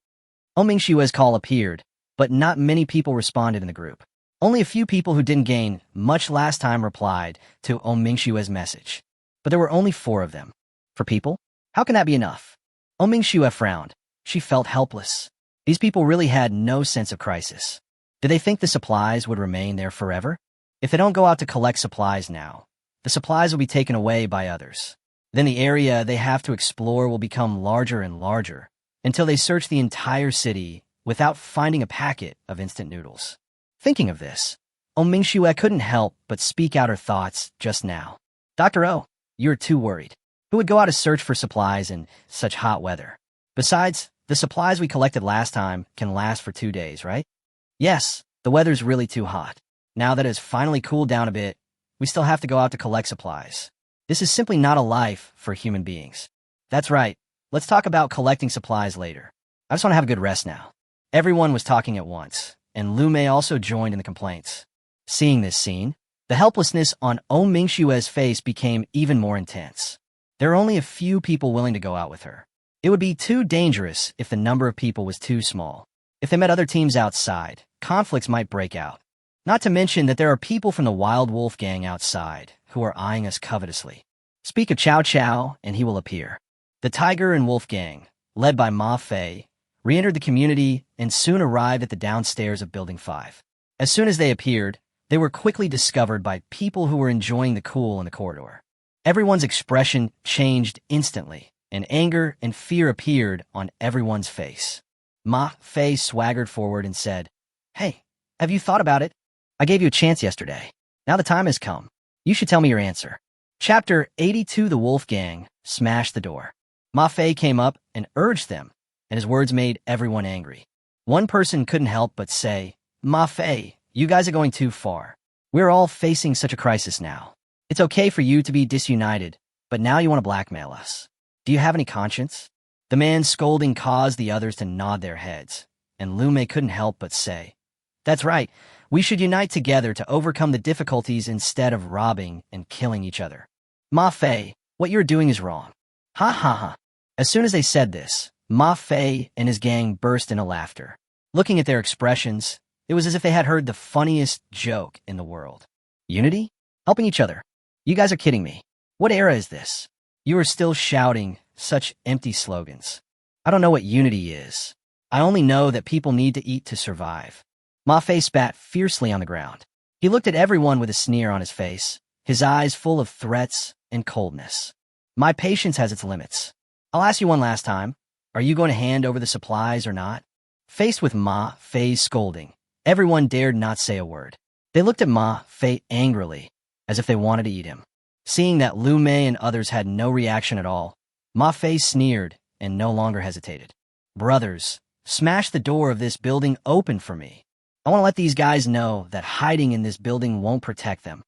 Mingxue's call appeared, but not many people responded in the group. Only a few people who didn't gain much last time replied to Mingxue's message. But there were only 4 of them. For people? How can that be enough? Mingxue frowned. She felt helpless. These people really had no sense of crisis. Did they think the supplies would remain there forever? If they don't go out to collect supplies now, the supplies will be taken away by others. Then the area they have to explore will become larger and larger until they search the entire city without finding a packet of instant noodles. Thinking of this, Mingxue couldn't help but speak out her thoughts just now. "Dr. O, you're too worried. Who would go out to search for supplies in such hot weather? Besides, the supplies we collected last time can last for 2 days, right?" "Yes, the weather's really too hot. Now that it has finally cooled down a bit, we still have to go out to collect supplies. This is simply not a life for human beings." "That's right. Let's talk about collecting supplies later. I just want to have a good rest now." Everyone was talking at once, and Lu Mei also joined in the complaints. Seeing this scene, the helplessness on Mingxue's face became even more intense. There are only a few people willing to go out with her. It would be too dangerous if the number of people was too small. If they met other teams outside, conflicts might break out. Not to mention that there are people from the Wild Wolf gang outside who are eyeing us covetously. Speak of Chow Chow, and he will appear. The Tiger and Wolf gang, led by Ma Fei, re-entered the community and soon arrived at the downstairs of Building 5. As soon as they appeared, they were quickly discovered by people who were enjoying the cool in the corridor. Everyone's expression changed instantly, and anger and fear appeared on everyone's face. Ma Fei swaggered forward and said, "Hey, have you thought about it? I gave you a chance yesterday. Now the time has come. You should tell me your answer." Chapter 82. The Wolf Gang smashed the door. Ma Fei came up and urged them, and his words made everyone angry. One person couldn't help but say, "Ma Fei, you guys are going too far. We're all facing such a crisis now. It's okay for you to be disunited, but now you want to blackmail us. Do you have any conscience?" The man's scolding caused the others to nod their heads, and Lu Mei couldn't help but say, "That's right. We should unite together to overcome the difficulties instead of robbing and killing each other. Ma Fei, what you're doing is wrong." Ha ha ha. As soon as they said this, Ma Fei and his gang burst into laughter. Looking at their expressions, it was as if they had heard the funniest joke in the world. Unity? Helping each other? You guys are kidding me. What era is this? You are still shouting such empty slogans. I don't know what unity is. I only know that people need to eat to survive. Ma Fei spat fiercely on the ground. He looked at everyone with a sneer on his face, his eyes full of threats and coldness. My patience has its limits. I'll ask you one last time. Are you going to hand over the supplies or not? Faced with Ma Fei's scolding, everyone dared not say a word. They looked at Ma Fei angrily, as if they wanted to eat him. Seeing that Lu Mei and others had no reaction at all, Ma Fei sneered and no longer hesitated. "Brothers, smash the door of this building open for me. I want to let these guys know that hiding in this building won't protect them.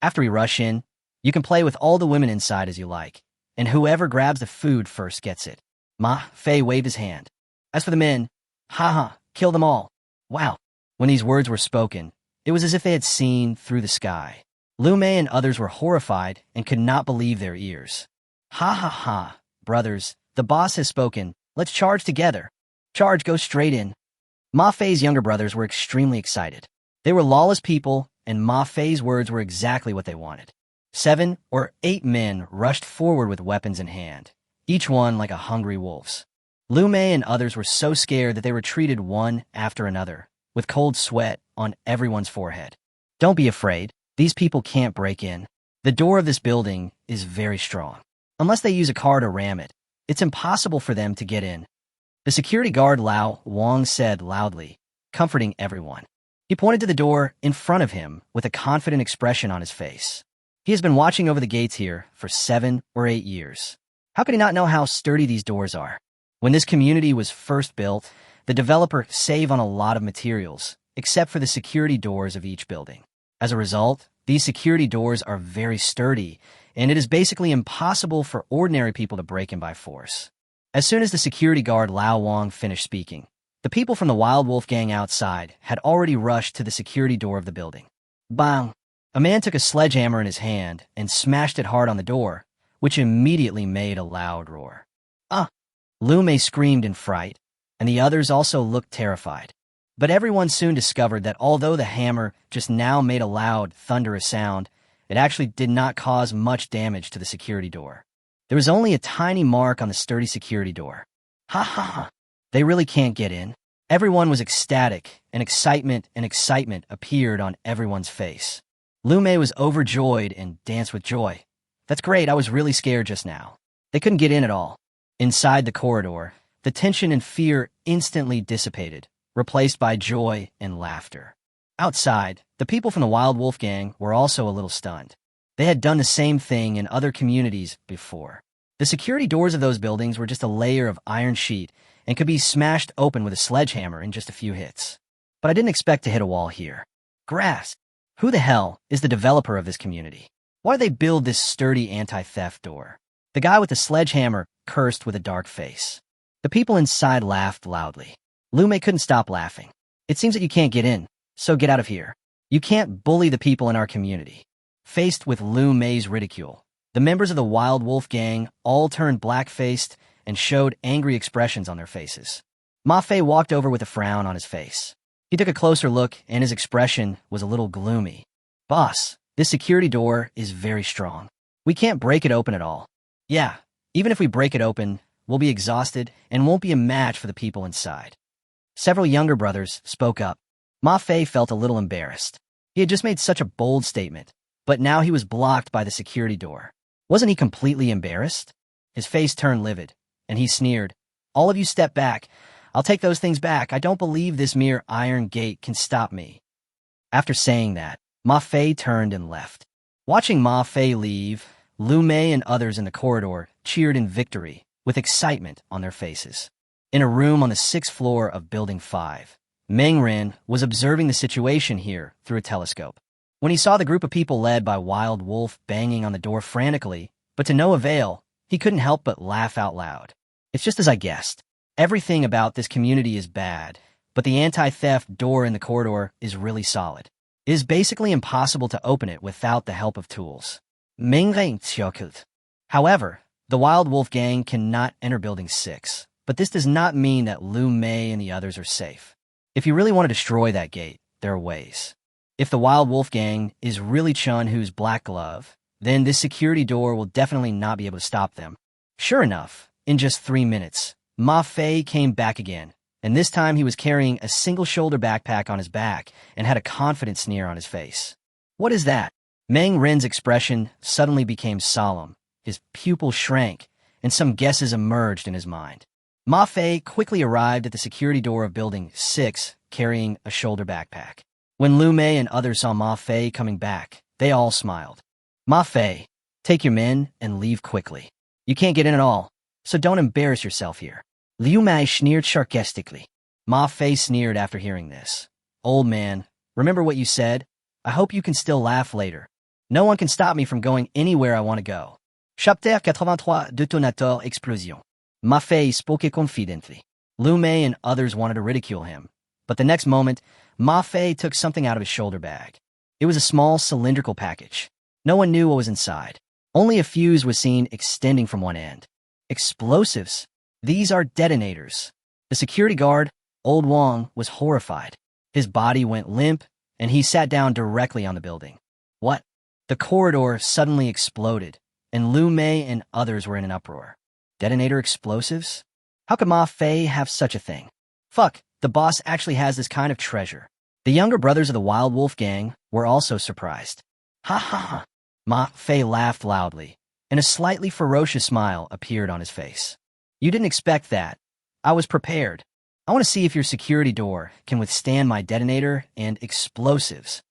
After we rush in, you can play with all the women inside as you like, and whoever grabs the food first gets it." Ma Fei waved his hand. As for the men, haha, kill them all. Wow. When these words were spoken, it was as if they had seen through the sky. Lu Mei and others were horrified and could not believe their ears. Ha ha ha, brothers, the boss has spoken. Let's charge together. Charge, go straight in. Ma Fei's younger brothers were extremely excited. They were lawless people, and Ma Fei's words were exactly what they wanted. 7 or 8 men rushed forward with weapons in hand, each one like a hungry wolf's. Lu Mei and others were so scared that they retreated one after another, with cold sweat on everyone's forehead. Don't be afraid. These people can't break in. The door of this building is very strong. Unless they use a car to ram it, it's impossible for them to get in. The security guard Lao Wang said loudly, comforting everyone. He pointed to the door in front of him with a confident expression on his face. He has been watching over the gates here for 7 or 8 years. How could he not know how sturdy these doors are? When this community was first built, the developer saved on a lot of materials, except for the security doors of each building. As a result, these security doors are very sturdy, and it is basically impossible for ordinary people to break in by force. As soon as the security guard Lao Wang finished speaking, the people from the Wild Wolf Gang outside had already rushed to the security door of the building. Bang! A man took a sledgehammer in his hand and smashed it hard on the door, which immediately made a loud roar. Ah! Lu Mei screamed in fright, and the others also looked terrified. But everyone soon discovered that although the hammer just now made a loud, thunderous sound, it actually did not cause much damage to the security door. There was only a tiny mark on the sturdy security door. Ha ha ha! They really can't get in. Everyone was ecstatic, and excitement appeared on everyone's face. Lu Mei was overjoyed and danced with joy. That's great, I was really scared just now. They couldn't get in at all. Inside the corridor, the tension and fear instantly dissipated, replaced by joy and laughter. Outside, the people from the Wild Wolf Gang were also a little stunned. They had done the same thing in other communities before. The security doors of those buildings were just a layer of iron sheet and could be smashed open with a sledgehammer in just a few hits. But I didn't expect to hit a wall here. Grass! Who the hell is the developer of this community? Why did they build this sturdy anti-theft door? The guy with the sledgehammer cursed with a dark face. The people inside laughed loudly. Lu Mei couldn't stop laughing. It seems that you can't get in, so get out of here. You can't bully the people in our community. Faced with Lu Mei's ridicule, the members of the Wild Wolf Gang all turned black-faced and showed angry expressions on their faces. Ma Fei walked over with a frown on his face. He took a closer look, and his expression was a little gloomy. Boss, this security door is very strong. We can't break it open at all. Yeah, even if we break it open, we'll be exhausted and won't be a match for the people inside. Several younger brothers spoke up. Ma Fei felt a little embarrassed. He had just made such a bold statement, but now he was blocked by the security door. Wasn't he completely embarrassed? His face turned livid, and he sneered, "All of you step back. I'll take those things back. I don't believe this mere iron gate can stop me." After saying that, Ma Fei turned and left. Watching Ma Fei leave, Lu Mei and others in the corridor cheered in victory, with excitement on their faces. In a room on the 6th floor of Building 5, Meng Ren was observing the situation here through a telescope. When he saw the group of people led by Wild Wolf banging on the door frantically, but to no avail, he couldn't help but laugh out loud. It's just as I guessed. Everything about this community is bad, but the anti-theft door in the corridor is really solid. It is basically impossible to open it without the help of tools. However, the Wild Wolf gang cannot enter Building 6, but this does not mean that Lu Mei and the others are safe. If you really want to destroy that gate, there are ways. If the Wild Wolf gang is really Chun Hu's black glove, then this security door will definitely not be able to stop them. Sure enough, in just 3 minutes, Ma Fei came back again, and this time he was carrying a single-shoulder backpack on his back and had a confident sneer on his face. "What is that?" Meng Ren's expression suddenly became solemn, his pupil shrank, and some guesses emerged in his mind. Ma Fei quickly arrived at the security door of Building 6, carrying a shoulder backpack. When Lu Mei and others saw Ma Fei coming back, they all smiled. "Ma Fei, take your men and leave quickly. You can't get in at all, so don't embarrass yourself here." Liu Mei sneered sarcastically. Ma Fei sneered after hearing this. "Old man, remember what you said? I hope you can still laugh later. No one can stop me from going anywhere I want to go." Chapter 83 Detonateur Explosion. Ma Fei spoke confidently. Lu Mei and others wanted to ridicule him, but the next moment, Ma Fei took something out of his shoulder bag. It was a small cylindrical package. No one knew what was inside. Only a fuse was seen extending from one end. Explosives. These are detonators. The security guard, Old Wong, was horrified. His body went limp, and he sat down directly on the building. What? The corridor suddenly exploded, and Lu Mei and others were in an uproar. Detonator explosives? How could Ma Fei have such a thing? Fuck, the boss actually has this kind of treasure. The younger brothers of the Wild Wolf gang were also surprised. Ha ha ha. Ma Fei laughed loudly, and a slightly ferocious smile appeared on his face. You didn't expect that. I was prepared. I want to see if your security door can withstand my detonator and explosives.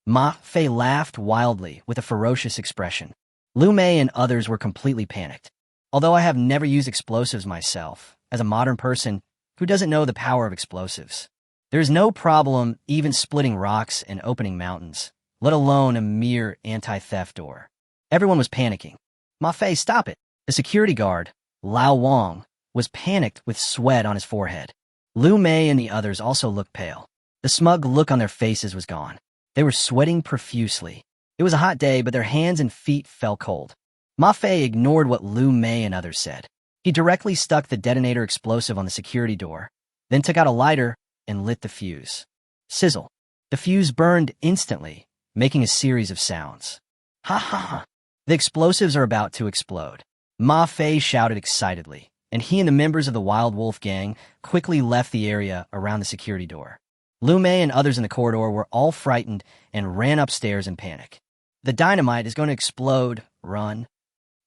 Ma Fei laughed wildly with a ferocious expression. Lu Mei and others were completely panicked. Although I have never used explosives myself, as a modern person who doesn't know the power of explosives, there's no problem even splitting rocks and opening mountains, let alone a mere anti-theft door. Everyone was panicking. Ma Fei, stop it. The security guard, Lao Wang, was panicked with sweat on his forehead. Lu Mei and the others also looked pale. The smug look on their faces was gone. They were sweating profusely. It was a hot day, but their hands and feet felt cold. Ma Fei ignored what Lu Mei and others said. He directly stuck the detonator explosive on the security door, then took out a lighter and lit the fuse. Sizzle. The fuse burned instantly, making a series of sounds. Ha ha ha. The explosives are about to explode. Ma Fei shouted excitedly, and he and the members of the Wild Wolf gang quickly left the area around the security door. Lu Mei and others in the corridor were all frightened and ran upstairs in panic. The dynamite is going to explode. Run.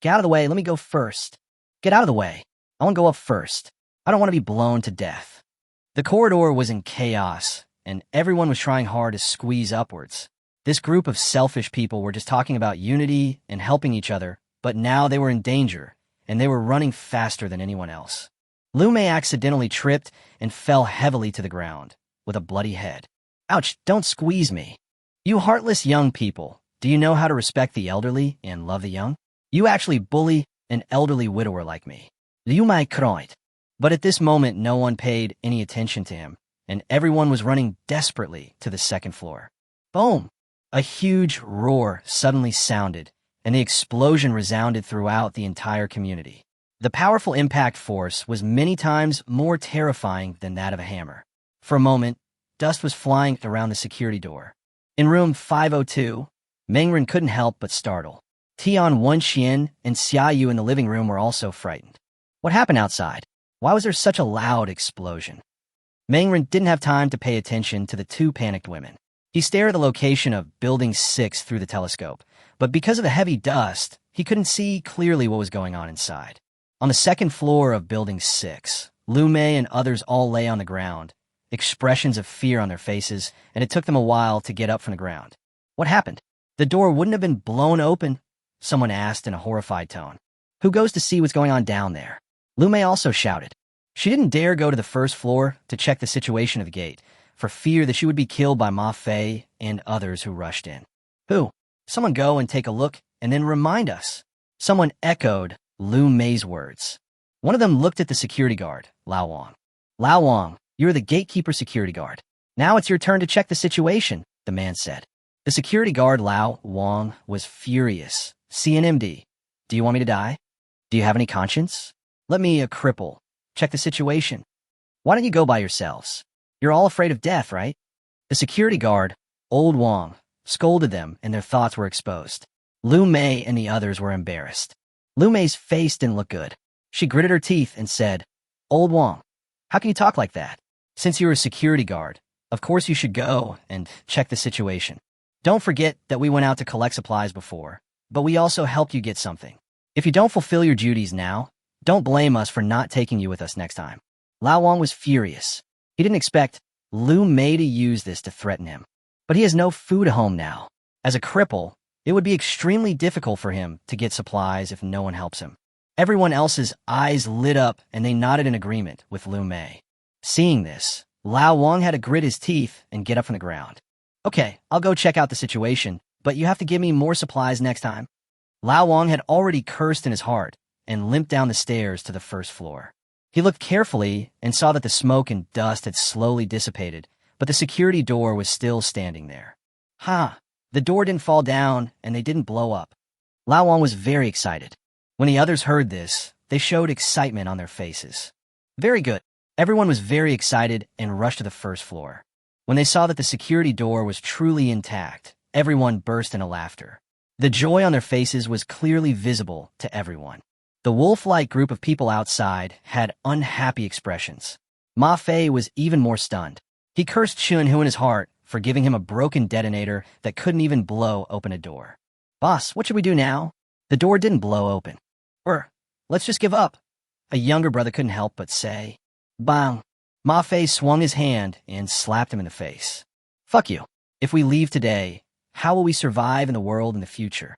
Get out of the way. Let me go first. Get out of the way. I want to go up first. I don't want to be blown to death. The corridor was in chaos, and everyone was trying hard to squeeze upwards. This group of selfish people were just talking about unity and helping each other, but now they were in danger, and they were running faster than anyone else. Lu Mei accidentally tripped and fell heavily to the ground, with a bloody head. Ouch, don't squeeze me. You heartless young people, do you know how to respect the elderly and love the young? You actually bully an elderly widower like me. Liu Mei cried. But at this moment, no one paid any attention to him, and everyone was running desperately to the second floor. Boom! A huge roar suddenly sounded, and the explosion resounded throughout the entire community. The powerful impact force was many times more terrifying than that of a hammer. For a moment, dust was flying around the security door. In room 502, Mengren couldn't help but startle. Tian Wenxian and Xiaoyu in the living room were also frightened. What happened outside? Why was there such a loud explosion? Mengren didn't have time to pay attention to the two panicked women. He stared at the location of Building 6 through the telescope, but because of the heavy dust, he couldn't see clearly what was going on inside. On the second floor of Building 6, Lu Mei and others all lay on the ground, expressions of fear on their faces, and it took them a while to get up from the ground. What happened? The door wouldn't have been blown open, someone asked in a horrified tone. Who goes to see what's going on down there? Lu Mei also shouted. She didn't dare go to the first floor to check the situation of the gate, for fear that she would be killed by Ma Fei and others who rushed in. Who? Someone go and take a look, and then remind us. Someone echoed Lu Mei's words. One of them looked at the security guard, Lao Wang. Lao Wang, you're the gatekeeper security guard. Now it's your turn to check the situation, the man said. The security guard, Lao Wang, was furious. CNMD, do you want me to die? Do you have any conscience? Let me, a cripple, check the situation. Why don't you go by yourselves? You're all afraid of death, right? The security guard, Old Wang, scolded them and their thoughts were exposed. Lu Mei and the others were embarrassed. Lu Mei's face didn't look good. She gritted her teeth and said, Old Wang, how can you talk like that? Since you're a security guard, of course you should go and check the situation. Don't forget that we went out to collect supplies before, but we also helped you get something. If you don't fulfill your duties now, don't blame us for not taking you with us next time. Lao Wang was furious. He didn't expect Lu Mei to use this to threaten him. But he has no food at home now. As a cripple, it would be extremely difficult for him to get supplies if no one helps him. Everyone else's eyes lit up and they nodded in agreement with Lu Mei. Seeing this, Lao Wang had to grit his teeth and get up from the ground. Okay, I'll go check out the situation, but you have to give me more supplies next time. Lao Wang had already cursed in his heart and limped down the stairs to the first floor. He looked carefully and saw that the smoke and dust had slowly dissipated, but the security door was still standing there. The door didn't fall down and they didn't blow up. Lao Wang was very excited. When the others heard this, they showed excitement on their faces. Very good. Everyone was very excited and rushed to the first floor. When they saw that the security door was truly intact, everyone burst into laughter. The joy on their faces was clearly visible to everyone. The wolf-like group of people outside had unhappy expressions. Ma Fei was even more stunned. He cursed Chun-Hu in his heart for giving him a broken detonator that couldn't even blow open a door. Boss, what should we do now? The door didn't blow open. Let's just give up. A younger brother couldn't help but say. Bang! Ma Fei swung his hand and slapped him in the face. Fuck you. If we leave today, how will we survive in the world in the future?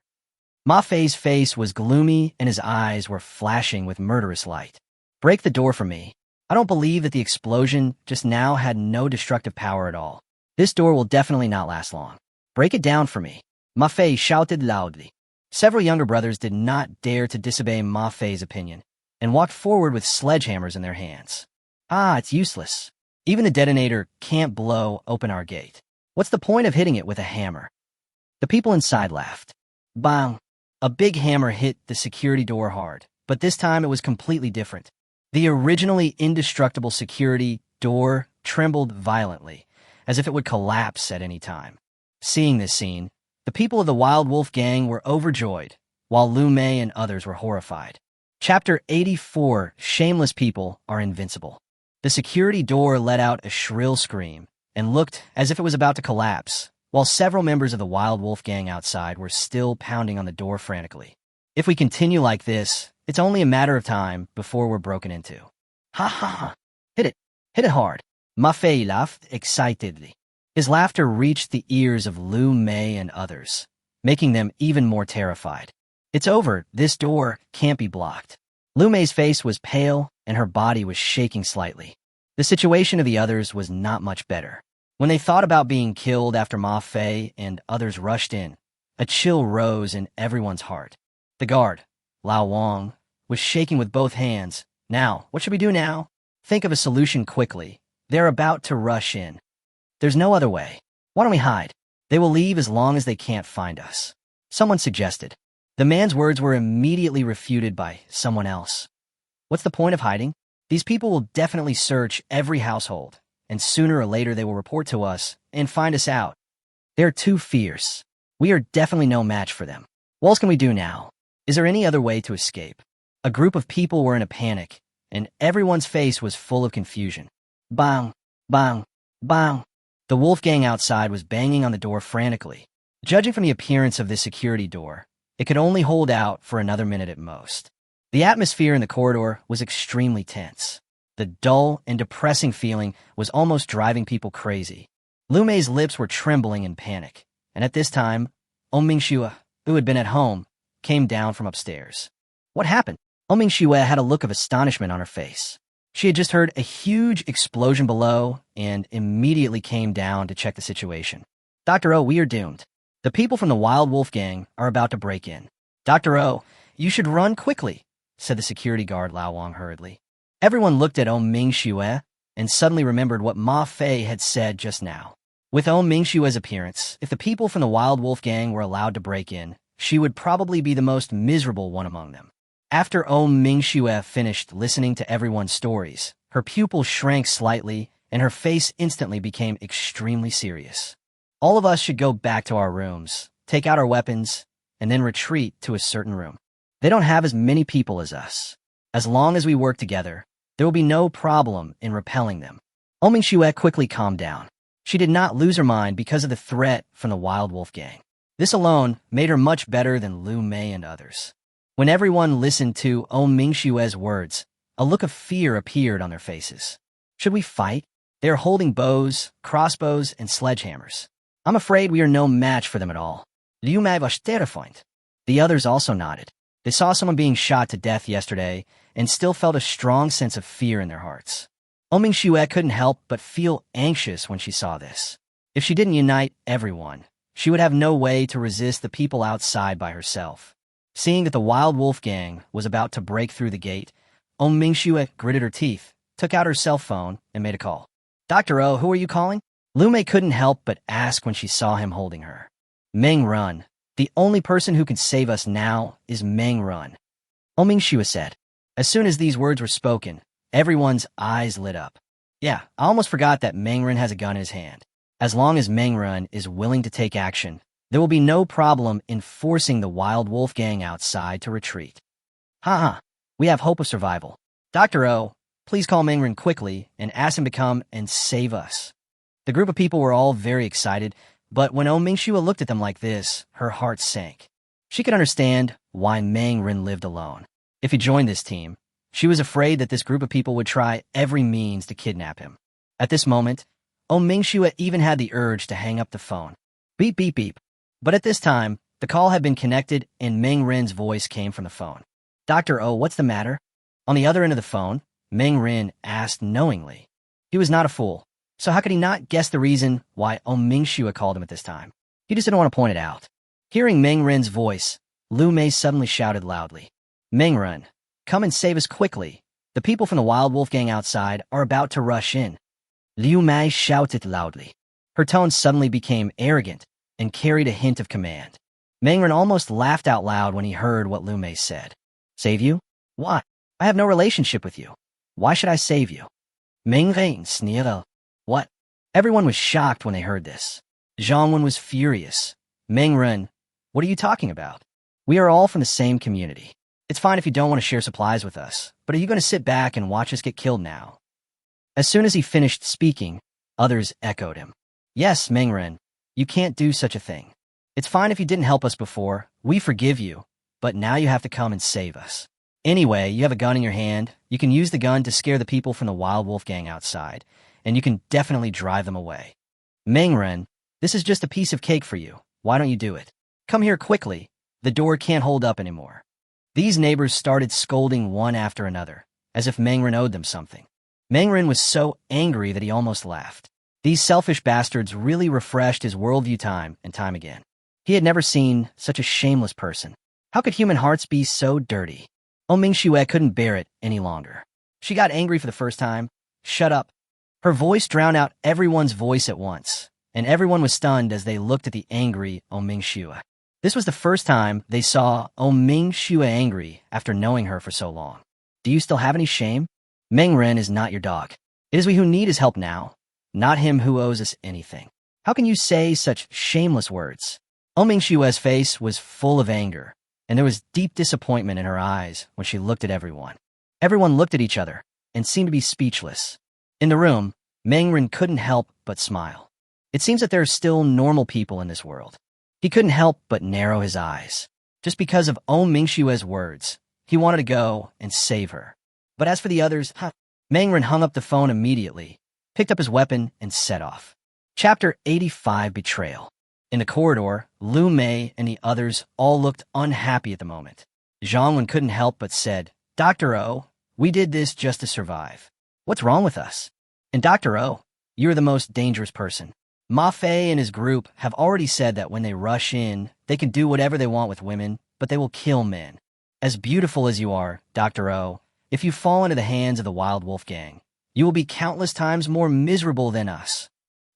Ma Fei's face was gloomy and his eyes were flashing with murderous light. Break the door for me. I don't believe that the explosion just now had no destructive power at all. This door will definitely not last long. Break it down for me. Ma Fei shouted loudly. Several younger brothers did not dare to disobey Ma Fei's opinion and walked forward with sledgehammers in their hands. It's useless. Even the detonator can't blow open our gate. What's the point of hitting it with a hammer? The people inside laughed. Bang! A big hammer hit the security door hard, but this time it was completely different. The originally indestructible security door trembled violently, as if it would collapse at any time. Seeing this scene, the people of the Wild Wolf gang were overjoyed, while Lu Mei and others were horrified. Chapter 84, Shameless People Are Invincible. The security door let out a shrill scream and looked as if it was about to collapse, while several members of the Wild Wolf gang outside were still pounding on the door frantically. If we continue like this, it's only a matter of time before we're broken into. Ha! Hit it hard. Ma Fei laughed excitedly. His laughter reached the ears of Lu Mei and others, making them even more terrified. It's over. This door can't be blocked. Lu Mei's face was pale and her body was shaking slightly. The situation of the others was not much better. When they thought about being killed after Ma Fei and others rushed in, a chill rose in everyone's heart. The guard, Lao Wang, was shaking with both hands. Now, what should we do now? Think of a solution quickly. They're about to rush in. There's no other way. Why don't we hide? They will leave as long as they can't find us. Someone suggested. The man's words were immediately refuted by someone else. What's the point of hiding? These people will definitely search every household, and sooner or later they will report to us and find us out. They're too fierce. We are definitely no match for them. What else can we do now? Is there any other way to escape? A group of people were in a panic, and everyone's face was full of confusion. Bang! Bang! Bang! The wolf gang outside was banging on the door frantically. Judging from the appearance of this security door, it could only hold out for another minute at most. The atmosphere in the corridor was extremely tense. The dull and depressing feeling was almost driving people crazy. Lu Mei's lips were trembling in panic, and at this time, Mingxue, who had been at home, came down from upstairs. What happened? Mingxue had a look of astonishment on her face. She had just heard a huge explosion below and immediately came down to check the situation. Dr. O, we are doomed. The people from the Wild Wolf gang are about to break in. Dr. O, you should run quickly, said the security guard Lao Wang hurriedly. Everyone looked at Mingxue and suddenly remembered what Ma Fei had said just now. With Mingxue's appearance, if the people from the Wild Wolf gang were allowed to break in, she would probably be the most miserable one among them. After Mingxue finished listening to everyone's stories, her pupils shrank slightly and her face instantly became extremely serious. All of us should go back to our rooms, take out our weapons, and then retreat to a certain room. They don't have as many people as us. As long as we work together, there will be no problem in repelling them. Mingxue quickly calmed down. She did not lose her mind because of the threat from the Wild Wolf gang. This alone made her much better than Lu Mei and others. When everyone listened to Mingxue's words, a look of fear appeared on their faces. Should we fight? They are holding bows, crossbows, and sledgehammers. I'm afraid we are no match for them at all. Liu Mei was terrified. The others also nodded. They saw someone being shot to death yesterday and still felt a strong sense of fear in their hearts. Mingxue couldn't help but feel anxious when she saw this. If she didn't unite everyone, she would have no way to resist the people outside by herself. Seeing that the Wild Wolf gang was about to break through the gate, Mingxue gritted her teeth, took out her cell phone, and made a call. Dr. O, who are you calling? Lu Mei couldn't help but ask when she saw him holding her. Meng Run. The only person who can save us now is Meng Run. Mingxue said. As soon as these words were spoken, everyone's eyes lit up. Yeah, I almost forgot that Meng Run has a gun in his hand. As long as Meng Run is willing to take action, there will be no problem in forcing the Wild Wolf gang outside to retreat. Haha, we have hope of survival. Dr. O, please call Meng Run quickly and ask him to come and save us. The group of people were all very excited, but when Mingxue looked at them like this, her heart sank. She could understand why Meng Run lived alone. If he joined this team, she was afraid that this group of people would try every means to kidnap him. At this moment, Mingxue even had the urge to hang up the phone. Beep, beep, beep. But at this time, the call had been connected and Meng Ren's voice came from the phone. Dr. O, what's the matter? On the other end of the phone, Meng Ren asked knowingly. He was not a fool, so how could he not guess the reason why Mingxue called him at this time? He just didn't want to point it out. Hearing Meng Ren's voice, Lu Mei suddenly shouted loudly. Meng Ren, come and save us quickly. The people from the Wild Wolf gang outside are about to rush in. Liu Mei shouted loudly. Her tone suddenly became arrogant and carried a hint of command. Meng Ren almost laughed out loud when he heard what Lu Mei said. Save you? Why? I have no relationship with you. Why should I save you? Meng Ren sneered. What? Everyone was shocked when they heard this. Zhang was furious. Meng Ren, what are you talking about? We are all from the same community. It's fine if you don't want to share supplies with us, but are you going to sit back and watch us get killed now? As soon as he finished speaking, others echoed him. Yes, Meng Ren, you can't do such a thing. It's fine if you didn't help us before. We forgive you, but now you have to come and save us. Anyway, you have a gun in your hand. You can use the gun to scare the people from the Wild Wolf gang outside, and you can definitely drive them away. Meng Ren, this is just a piece of cake for you. Why don't you do it? Come here quickly. The door can't hold up anymore. These neighbors started scolding one after another, as if Meng Ren owed them something. Meng Ren was so angry that he almost laughed. These selfish bastards really refreshed his worldview time and time again. He had never seen such a shameless person. How could human hearts be so dirty? Mingxue couldn't bear it any longer. She got angry for the first time. Shut up. Her voice drowned out everyone's voice at once, and everyone was stunned as they looked at the angry Mingxue. This was the first time they saw Mingxue angry after knowing her for so long. Do you still have any shame? Meng Ren is not your dog. It is we who need his help now, not him who owes us anything. How can you say such shameless words? Mingxue's face was full of anger, and there was deep disappointment in her eyes when she looked at everyone. Everyone looked at each other and seemed to be speechless. In the room, Meng Ren couldn't help but smile. It seems that there are still normal people in this world. He couldn't help but narrow his eyes. Just because of Mingxue's words, He wanted to go and save her. But as for the others, Mangren hung up the phone immediately, picked up his weapon, and set off. Chapter 85, Betrayal. In the corridor, Lu Mei and the others all looked unhappy at the moment. Zhang couldn't help but said, "Dr. O, we did this just to survive. What's wrong with us? And Dr. O, you're the most dangerous person." Ma Fei and his group have already said that when they rush in, they can do whatever they want with women, but they will kill men. As beautiful as you are, Dr. O, if you fall into the hands of the Wild Wolf Gang, you will be countless times more miserable than us.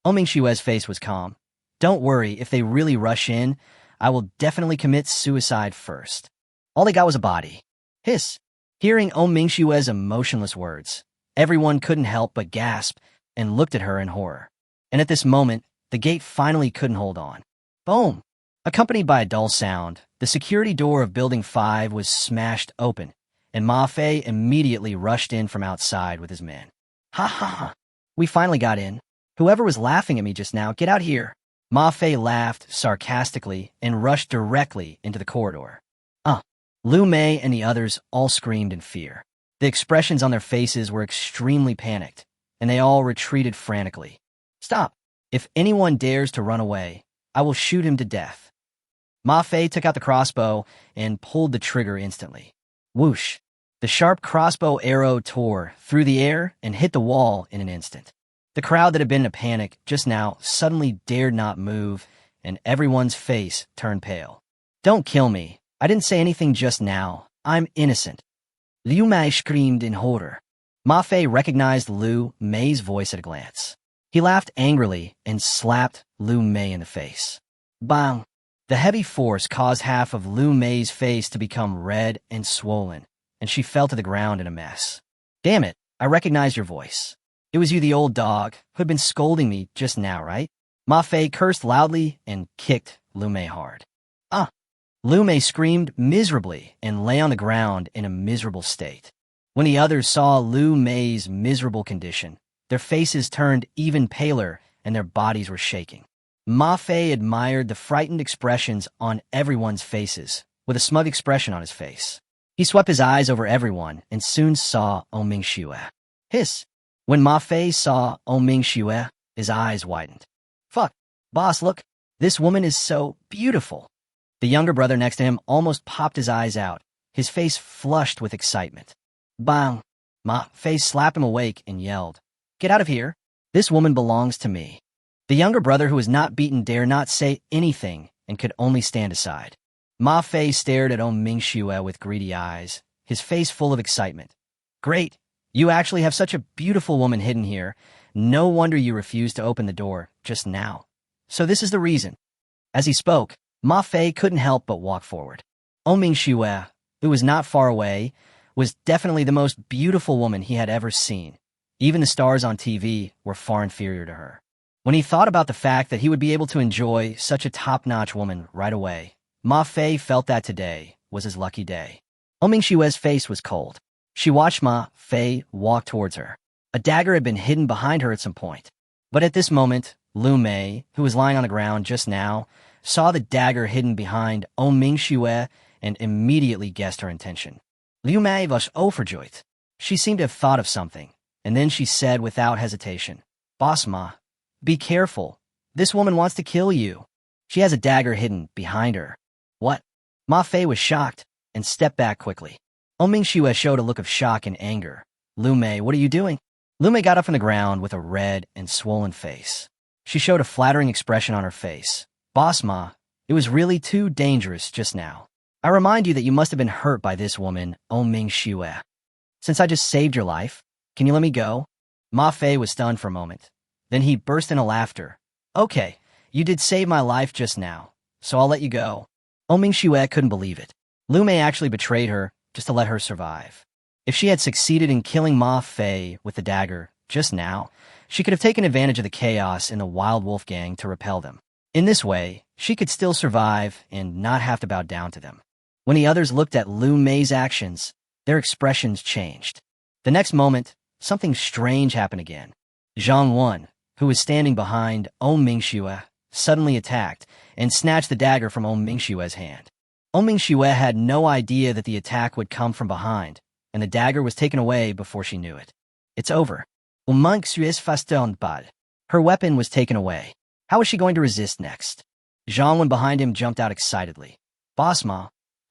Omingshue's face was calm. Don't worry, if they really rush in, I will definitely commit suicide first. All they got was a body. Hiss. Hearing Omingshue's emotionless words, everyone couldn't help but gasp and looked at her in horror. And at this moment, the gate finally couldn't hold on. Boom! Accompanied by a dull sound, the security door of Building 5 was smashed open, and Ma Fei immediately rushed in from outside with his men. Ha ha ha! We finally got in. Whoever was laughing at me just now, get out here. Ma Fei laughed sarcastically and rushed directly into the corridor. Lu Mei and the others all screamed in fear. The expressions on their faces were extremely panicked, and they all retreated frantically. Stop! If anyone dares to run away, I will shoot him to death. Ma Fei took out the crossbow and pulled the trigger instantly. Whoosh! The sharp crossbow arrow tore through the air and hit the wall in an instant. The crowd that had been in a panic just now suddenly dared not move, and everyone's face turned pale. Don't kill me. I didn't say anything just now. I'm innocent. Liu Mei screamed in horror. Ma Fei recognized Lu Mei's voice at a glance. He laughed angrily and slapped Lu Mei in the face. Bang! The heavy force caused half of Lu Mei's face to become red and swollen, and she fell to the ground in a mess. Damn it, I recognized your voice. It was you, the old dog, who had been scolding me just now, right? Ma Fei cursed loudly and kicked Lu Mei hard. Lu Mei screamed miserably and lay on the ground in a miserable state. When the others saw Lu Mei's miserable condition, their faces turned even paler and their bodies were shaking. Ma Fei admired the frightened expressions on everyone's faces, with a smug expression on his face. He swept his eyes over everyone and soon saw Omingshuo. Hiss! When Ma Fei saw Omingshuo, his eyes widened. Fuck! Boss, look! This woman is so beautiful! The younger brother next to him almost popped his eyes out, his face flushed with excitement. Bang! Ma Fei slapped him awake and yelled, "Get out of here! This woman belongs to me." The younger brother, who was not beaten, dared not say anything and could only stand aside. Ma Fei stared at Omingshuo with greedy eyes, his face full of excitement. Great! You actually have such a beautiful woman hidden here. No wonder you refused to open the door just now. So this is the reason. As he spoke, Ma Fei couldn't help but walk forward. Omingshuo, who was not far away, was definitely the most beautiful woman he had ever seen. Even the stars on TV were far inferior to her. When he thought about the fact that he would be able to enjoy such a top-notch woman right away, Ma Fei felt that today was his lucky day. Omingshuo's face was cold. She watched Ma Fei walk towards her. A dagger had been hidden behind her at some point. But at this moment, Lu Mei, who was lying on the ground just now, saw the dagger hidden behind Omingshuo and immediately guessed her intention. Liu Mei was overjoyed. She seemed to have thought of something, and then she said without hesitation, "Boss Ma, be careful. This woman wants to kill you. She has a dagger hidden behind her." What? Ma Fei was shocked and stepped back quickly. Omingshuo showed a look of shock and anger. "Lu Mei, what are you doing?" Lu Mei got up from the ground with a red and swollen face. She showed a flattering expression on her face. "Boss Ma, it was really too dangerous just now. I remind you that you must have been hurt by this woman, Omingshuo. Since I just saved your life, can you let me go?" Ma Fei was stunned for a moment. Then he burst into laughter. "Okay, you did save my life just now, so I'll let you go." Omingshuo couldn't believe it. Lu Mei actually betrayed her just to let her survive. If she had succeeded in killing Ma Fei with the dagger just now, she could have taken advantage of the chaos in the Wild Wolf Gang to repel them. In this way, she could still survive and not have to bow down to them. When the others looked at Lu Mei's actions, their expressions changed. The next moment, something strange happened again. Zhang Wen, who was standing behind Omingshuo, suddenly attacked and snatched the dagger from Omingshuo's hand. Mingxue had no idea that the attack would come from behind, and the dagger was taken away before she knew it. It's over. Mingxue is fast bad. Her weapon was taken away. How was she going to resist next? Zhang behind him jumped out excitedly. Boss Ma,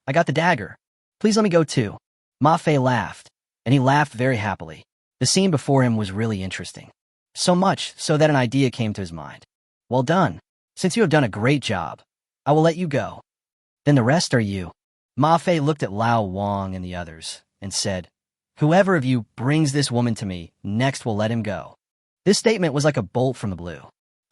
I got the dagger. Please let me go too. Ma Fei laughed, and he laughed very happily. The scene before him was really interesting. So much so that an idea came to his mind. Well done. Since you have done a great job, I will let you go. Then the rest are you. Ma Fei looked at Lao Wang and the others and said, whoever of you brings this woman to me, next will let him go. This statement was like a bolt from the blue.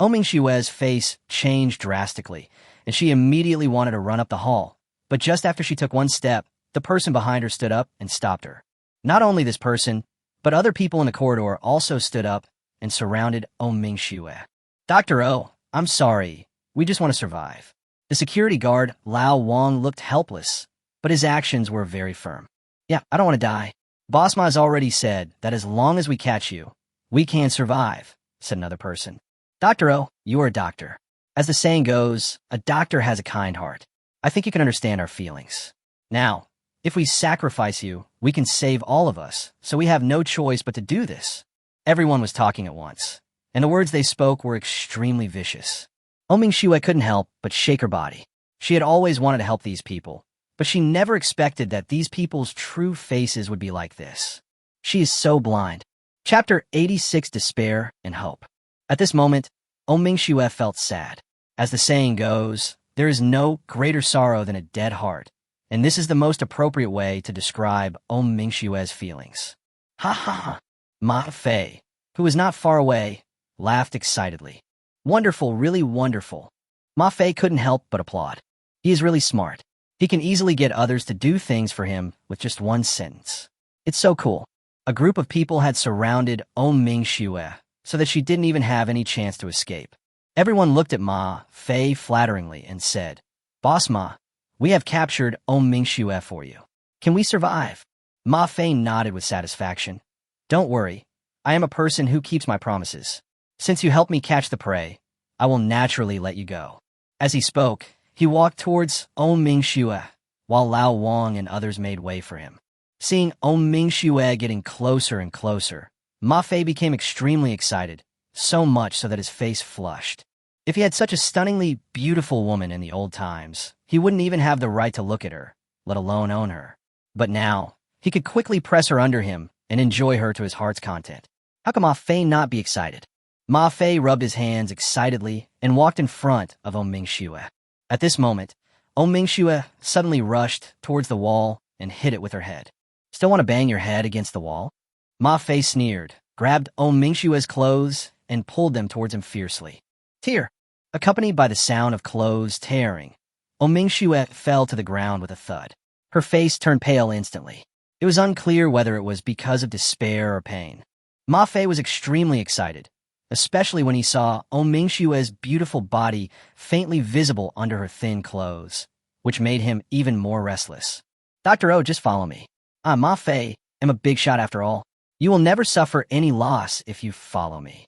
Mingxue's face changed drastically, and she immediately wanted to run up the hall. But just after she took one step, the person behind her stood up and stopped her. Not only this person, but other people in the corridor also stood up and surrounded Mingxue. Dr. O, I'm sorry. We just want to survive. The security guard, Lao Wang, looked helpless, but his actions were very firm. Yeah, I don't want to die. Boss Ma has already said that as long as we catch you, we can survive, said another person. Dr. O, you are a doctor. As the saying goes, a doctor has a kind heart. I think you can understand our feelings. Now, if we sacrifice you, we can save all of us, so we have no choice but to do this. Everyone was talking at once, and the words they spoke were extremely vicious. Mingxue couldn't help but shake her body. She had always wanted to help these people, but she never expected that these people's true faces would be like this. She is so blind. Chapter 86, Despair and Hope. At this moment, Mingxue felt sad. As the saying goes, there is no greater sorrow than a dead heart, and this is the most appropriate way to describe Mingxue's feelings. Ha ha ha! Ma Fei, who was not far away, laughed excitedly. Wonderful, really wonderful. Ma Fei couldn't help but applaud. He is really smart. He can easily get others to do things for him with just one sentence. It's so cool. A group of people had surrounded Mingxue so that she didn't even have any chance to escape. Everyone looked at Ma Fei flatteringly and said, Boss Ma, we have captured Mingxue for you. Can we survive? Ma Fei nodded with satisfaction. Don't worry. I am a person who keeps my promises. Since you helped me catch the prey, I will naturally let you go. As he spoke, he walked towards Mingxue, while Lao Wang and others made way for him. Seeing Mingxue getting closer and closer, Ma Fei became extremely excited, so much so that his face flushed. If he had such a stunningly beautiful woman in the old times, he wouldn't even have the right to look at her, let alone own her. But now, he could quickly press her under him and enjoy her to his heart's content. How could Ma Fei not be excited? Ma Fei rubbed his hands excitedly and walked in front of Mingxue. At this moment, Mingxue suddenly rushed towards the wall and hit it with her head. Still want to bang your head against the wall? Ma Fei sneered, grabbed Mingxue's clothes, and pulled them towards him fiercely. Tear! Accompanied by the sound of clothes tearing, Mingxue fell to the ground with a thud. Her face turned pale instantly. It was unclear whether it was because of despair or pain. Ma Fei was extremely excited, especially when he saw Mingxue's beautiful body faintly visible under her thin clothes, which made him even more restless. Dr. O, just follow me. Ma Fei, am a big shot after all. You will never suffer any loss if you follow me.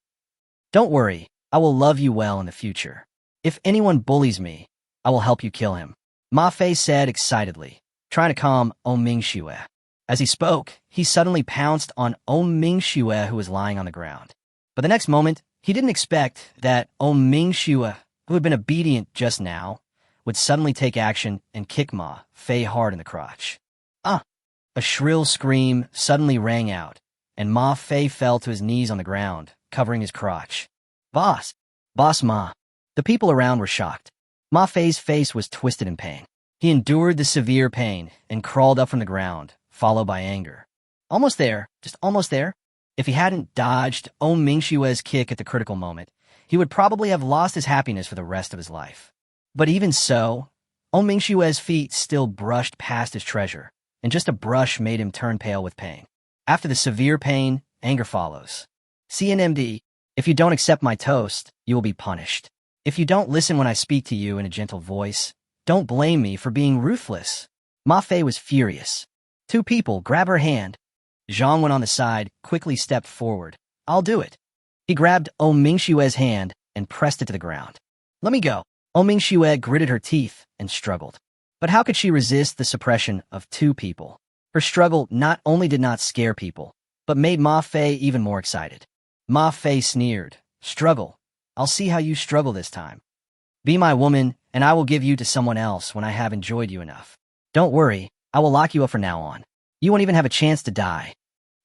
Don't worry, I will love you well in the future. If anyone bullies me, I will help you kill him. Ma Fei said excitedly, trying to calm Mingxue. As he spoke, he suddenly pounced on Mingxue, who was lying on the ground. But the next moment, he didn't expect that Mingxue, who had been obedient just now, would suddenly take action and kick Ma Fei hard in the crotch. Ah! A shrill scream suddenly rang out, and Ma Fei fell to his knees on the ground, covering his crotch. Boss! Boss Ma! The people around were shocked. Ma Fei's face was twisted in pain. He endured the severe pain and crawled up from the ground, followed by anger. Almost there, just almost there. If he hadn't dodged Mingxue's kick at the critical moment, he would probably have lost his happiness for the rest of his life. But even so, Mingxue's feet still brushed past his treasure, and just a brush made him turn pale with pain. After the severe pain, anger follows. CNMD, if you don't accept my toast, you will be punished. If you don't listen when I speak to you in a gentle voice, don't blame me for being ruthless. Ma Fei was furious. Two people grab her hand. Zhang went on the side, quickly stepped forward. I'll do it. He grabbed Mingxue's hand and pressed it to the ground. Let me go. Mingxue gritted her teeth and struggled. But how could she resist the suppression of two people? Her struggle not only did not scare people, but made Ma Fei even more excited. Ma Fei sneered, "Struggle. I'll see how you struggle this time. Be my woman, and I will give you to someone else when I have enjoyed you enough. Don't worry, I will lock you up from now on. You won't even have a chance to die."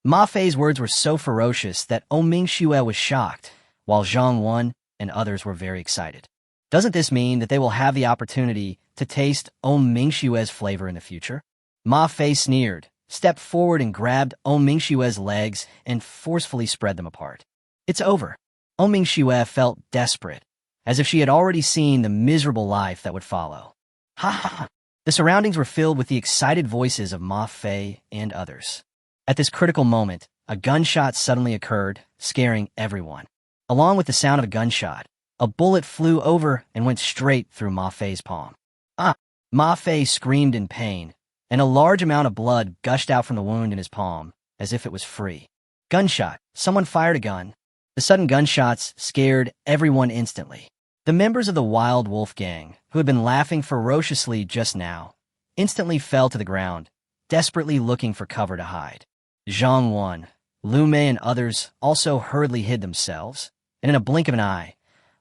Ma Fei's words were so ferocious that Mingxue was shocked, while Zhang Wan and others were very excited. Doesn't this mean that they will have the opportunity to taste Mingxue's flavor in the future? Ma Fei sneered, stepped forward and grabbed Mingxue's legs and forcefully spread them apart. It's over. Mingxue felt desperate, as if she had already seen the miserable life that would follow. Ha ha! The surroundings were filled with the excited voices of Ma Fei and others. At this critical moment, a gunshot suddenly occurred, scaring everyone. Along with the sound of a gunshot, a bullet flew over and went straight through Ma Fei's palm. Ah! Ma Fei screamed in pain, and a large amount of blood gushed out from the wound in his palm, as if it was free. Gunshot! Someone fired a gun. The sudden gunshots scared everyone instantly. The members of the Wild Wolf Gang, who had been laughing ferociously just now, instantly fell to the ground, desperately looking for cover to hide. Zhang Wan, Lu Mei, and others also hurriedly hid themselves, and in a blink of an eye,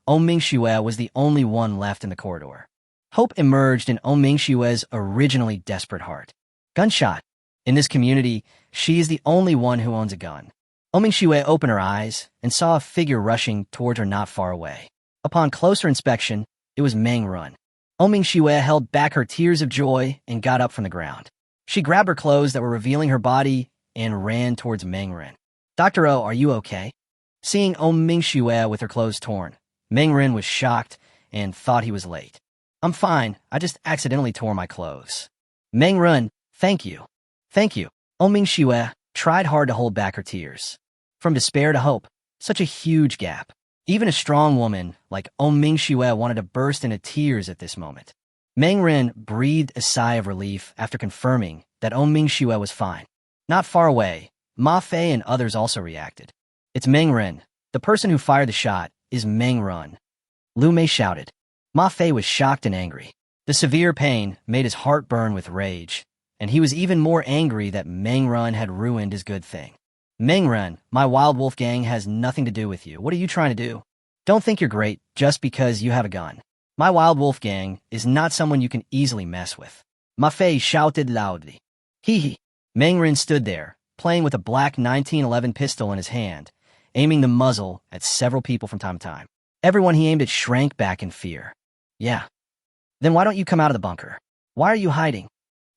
Mingxue was the only one left in the corridor. Hope emerged in Mingxue's originally desperate heart. Gunshot! In this community, she is the only one who owns a gun. Mingxue opened her eyes and saw a figure rushing toward her not far away. Upon closer inspection, it was Meng Run. Mingxue held back her tears of joy and got up from the ground. She grabbed her clothes that were revealing her body and ran towards Meng Ren. "Dr. O, are you okay?" Seeing Mingxue with her clothes torn, Meng Ren was shocked and thought he was late. "I'm fine, I just accidentally tore my clothes." Meng Ren, thank you. Thank you. Mingxue tried hard to hold back her tears. From despair to hope, such a huge gap. Even a strong woman like Mingxue wanted to burst into tears at this moment. Meng Ren breathed a sigh of relief after confirming that Mingxue was fine. Not far away, Ma Fei and others also reacted. "It's Meng Ren. The person who fired the shot is Meng Run." Lu Mei shouted. Ma Fei was shocked and angry. The severe pain made his heart burn with rage, and he was even more angry that Meng Run had ruined his good thing. "Meng Run, my Wild Wolf Gang has nothing to do with you. What are you trying to do? Don't think you're great just because you have a gun. My Wild Wolf Gang is not someone you can easily mess with." Ma Fei shouted loudly. Hee hee. Meng Ren stood there, playing with a black 1911 pistol in his hand, aiming the muzzle at several people from time to time. Everyone he aimed at shrank back in fear. "Yeah. Then why don't you come out of the bunker? Why are you hiding?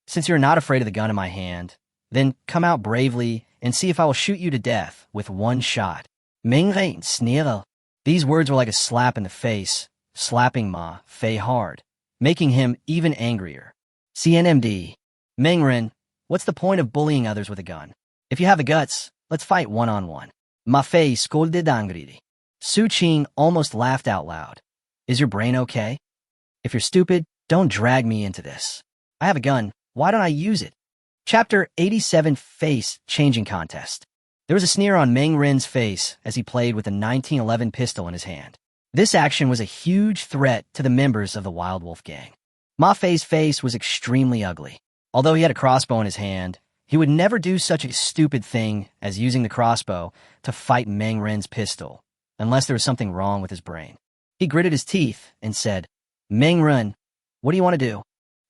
Since you're not afraid of the gun in my hand, then come out bravely and see if I will shoot you to death with one shot." Meng Ren sneered. These words were like a slap in the face, slapping Ma Fei hard, making him even angrier. CNMD. "Meng Ren, what's the point of bullying others with a gun? If you have the guts, let's fight one-on-one." Ma Fei scolded angrily. Su Qing almost laughed out loud. "Is your brain okay? If you're stupid, don't drag me into this. I have a gun. Why don't I use it?" Chapter 87 Face Changing Contest. There was a sneer on Meng Ren's face as he played with a 1911 pistol in his hand. This action was a huge threat to the members of the Wild Wolf Gang. Ma Fei's face was extremely ugly. Although he had a crossbow in his hand, he would never do such a stupid thing as using the crossbow to fight Meng Ren's pistol, unless there was something wrong with his brain. He gritted his teeth and said, "Meng Ren, what do you want to do?"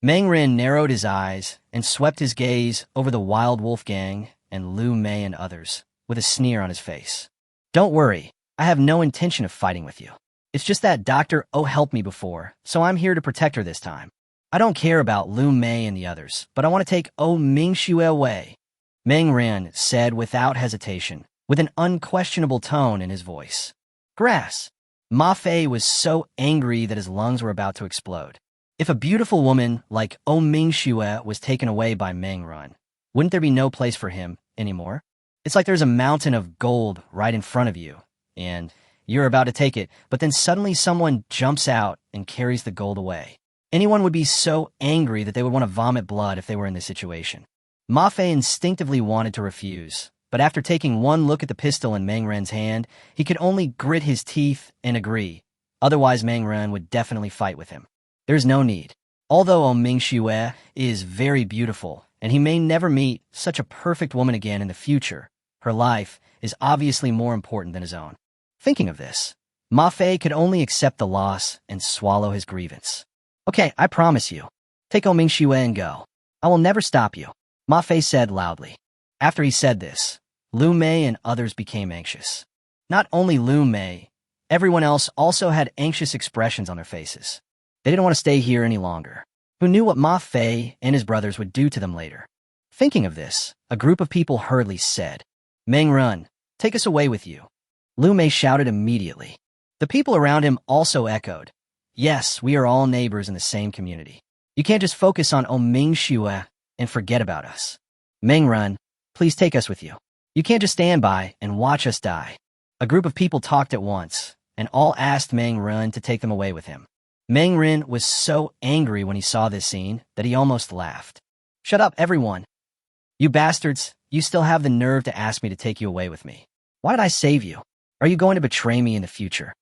Meng Ren narrowed his eyes and swept his gaze over the Wild Wolf Gang and Lu Mei and others, with a sneer on his face. "Don't worry, I have no intention of fighting with you. It's just that Dr. O helped me before, so I'm here to protect her this time. I don't care about Lu Mei and the others, but I want to take Mingxue away," Meng Ren said without hesitation, with an unquestionable tone in his voice. Grass. Ma Fei was so angry that his lungs were about to explode. If a beautiful woman like Mingxue was taken away by Meng Ren, wouldn't there be no place for him anymore? It's like there's a mountain of gold right in front of you, and you're about to take it, but then suddenly someone jumps out and carries the gold away. Anyone would be so angry that they would want to vomit blood if they were in this situation. Ma Fei instinctively wanted to refuse, but after taking one look at the pistol in Meng Ren's hand, he could only grit his teeth and agree. Otherwise, Meng Ren would definitely fight with him. There's no need. Although Mingxue is very beautiful, and he may never meet such a perfect woman again in the future, her life is obviously more important than his own. Thinking of this, Ma Fei could only accept the loss and swallow his grievance. Okay, I promise you. Take Mingxue and go. I will never stop you, Ma Fei said loudly. After he said this, Lu Mei and others became anxious. Not only Lu Mei, everyone else also had anxious expressions on their faces. They didn't want to stay here any longer. Who knew what Ma Fei and his brothers would do to them later? Thinking of this, a group of people hurriedly said, Meng Run, take us away with you. Lu Mei shouted immediately. The people around him also echoed, yes, we are all neighbors in the same community. You can't just focus on Mingxue and forget about us. Meng Run, please take us with you. You can't just stand by and watch us die. A group of people talked at once, and all asked Meng Run to take them away with him. Meng Rin was so angry when he saw this scene that he almost laughed. Shut up, everyone. You bastards, you still have the nerve to ask me to take you away with me. Why did I save you? Are you going to betray me in the future?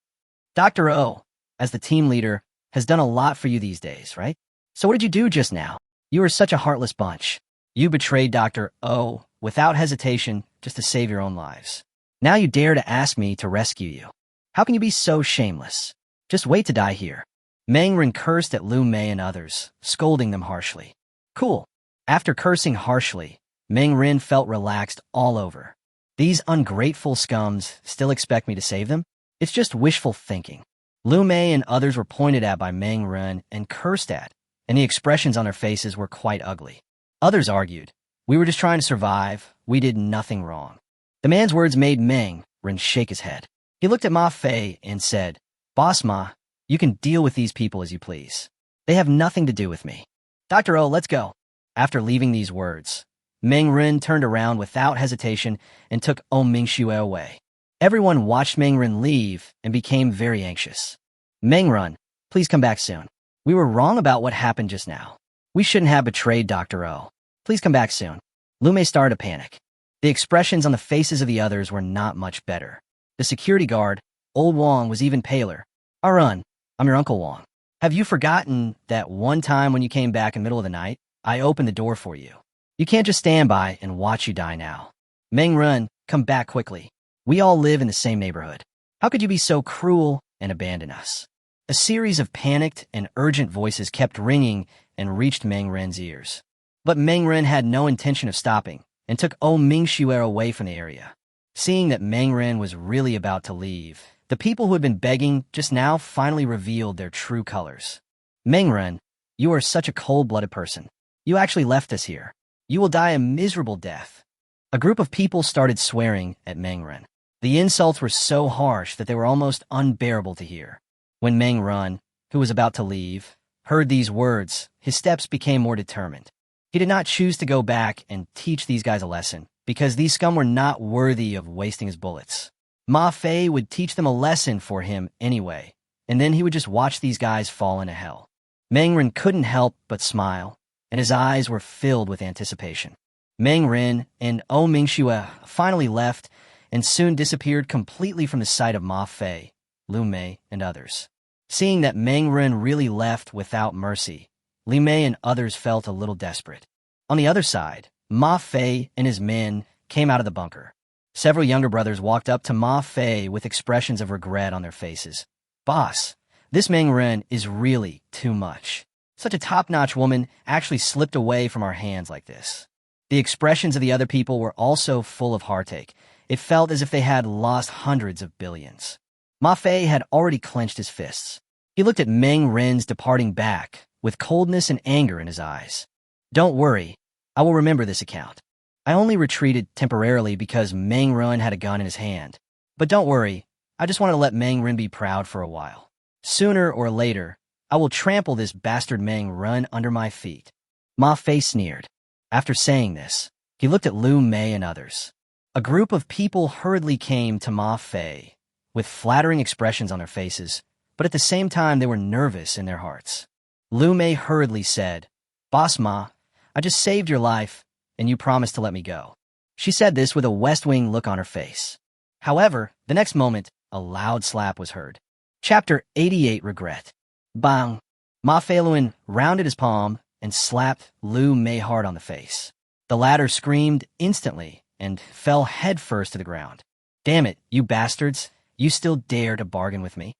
Dr. O, as the team leader, has done a lot for you these days, right? So what did you do just now? You are such a heartless bunch. You betrayed Dr. O without hesitation just to save your own lives. Now you dare to ask me to rescue you. How can you be so shameless? Just wait to die here. Meng Rin cursed at Lu Mei and others, scolding them harshly. Cool. After cursing harshly, Meng Rin felt relaxed all over. These ungrateful scums still expect me to save them? It's just wishful thinking. Lu Mei and others were pointed at by Meng Rin and cursed at, and the expressions on their faces were quite ugly. Others argued, we were just trying to survive, we did nothing wrong. The man's words made Meng Rin shake his head. He looked at Ma Fei and said, Boss Ma, you can deal with these people as you please. They have nothing to do with me. Dr. O, let's go. After leaving these words, Meng Rin turned around without hesitation and took Mingxue away. Everyone watched Meng Rin leave and became very anxious. Meng Rin, please come back soon. We were wrong about what happened just now. We shouldn't have betrayed Dr. O. Please come back soon. Lu Mei started to panic. The expressions on the faces of the others were not much better. The security guard, Old Wong, was even paler. Arun, I'm your Uncle Wong. Have you forgotten that one time when you came back in the middle of the night, I opened the door for you? You can't just stand by and watch you die now. Meng Rin, come back quickly. We all live in the same neighborhood. How could you be so cruel and abandon us? A series of panicked and urgent voices kept ringing and reached Meng Rin's ears. But Meng Rin had no intention of stopping and took Mingxue away from the area. Seeing that Meng Rin was really about to leave, the people who had been begging just now finally revealed their true colors. Meng Rin, you are such a cold-blooded person. You actually left us here. You will die a miserable death. A group of people started swearing at Meng Rin. The insults were so harsh that they were almost unbearable to hear. When Meng Rin, who was about to leave, heard these words, his steps became more determined. He did not choose to go back and teach these guys a lesson, because these scum were not worthy of wasting his bullets. Ma Fei would teach them a lesson for him anyway, and then he would just watch these guys fall into hell. Meng Rin couldn't help but smile, and his eyes were filled with anticipation. Meng Rin and Mingxue finally left and soon disappeared completely from the sight of Ma Fei, Lu Mei, and others. Seeing that Meng Rin really left without mercy, Li Mei and others felt a little desperate. On the other side, Ma Fei and his men came out of the bunker. Several younger brothers walked up to Ma Fei with expressions of regret on their faces. Boss, this Meng Rin is really too much. Such a top-notch woman actually slipped away from our hands like this. The expressions of the other people were also full of heartache. It felt as if they had lost hundreds of billions. Ma Fei had already clenched his fists. He looked at Meng Rin's departing back with coldness and anger in his eyes. Don't worry, I will remember this account. I only retreated temporarily because Meng Rin had a gun in his hand. But don't worry, I just wanted to let Meng Rin be proud for a while. Sooner or later, I will trample this bastard Meng Rin under my feet. Ma Fei sneered. After saying this, he looked at Lu Mei and others. A group of people hurriedly came to Ma Fei, with flattering expressions on their faces, but at the same time they were nervous in their hearts. Lu Mei hurriedly said, Boss Ma, I just saved your life, and you promised to let me go. She said this with a West Wing look on her face. However, the next moment, a loud slap was heard. Chapter 88 Regret. Bang! Ma Feiluan rounded his palm and slapped Lu Mei hard on the face. The latter screamed instantly and fell headfirst to the ground. "Damn it, you bastards! You still dare to bargain with me?"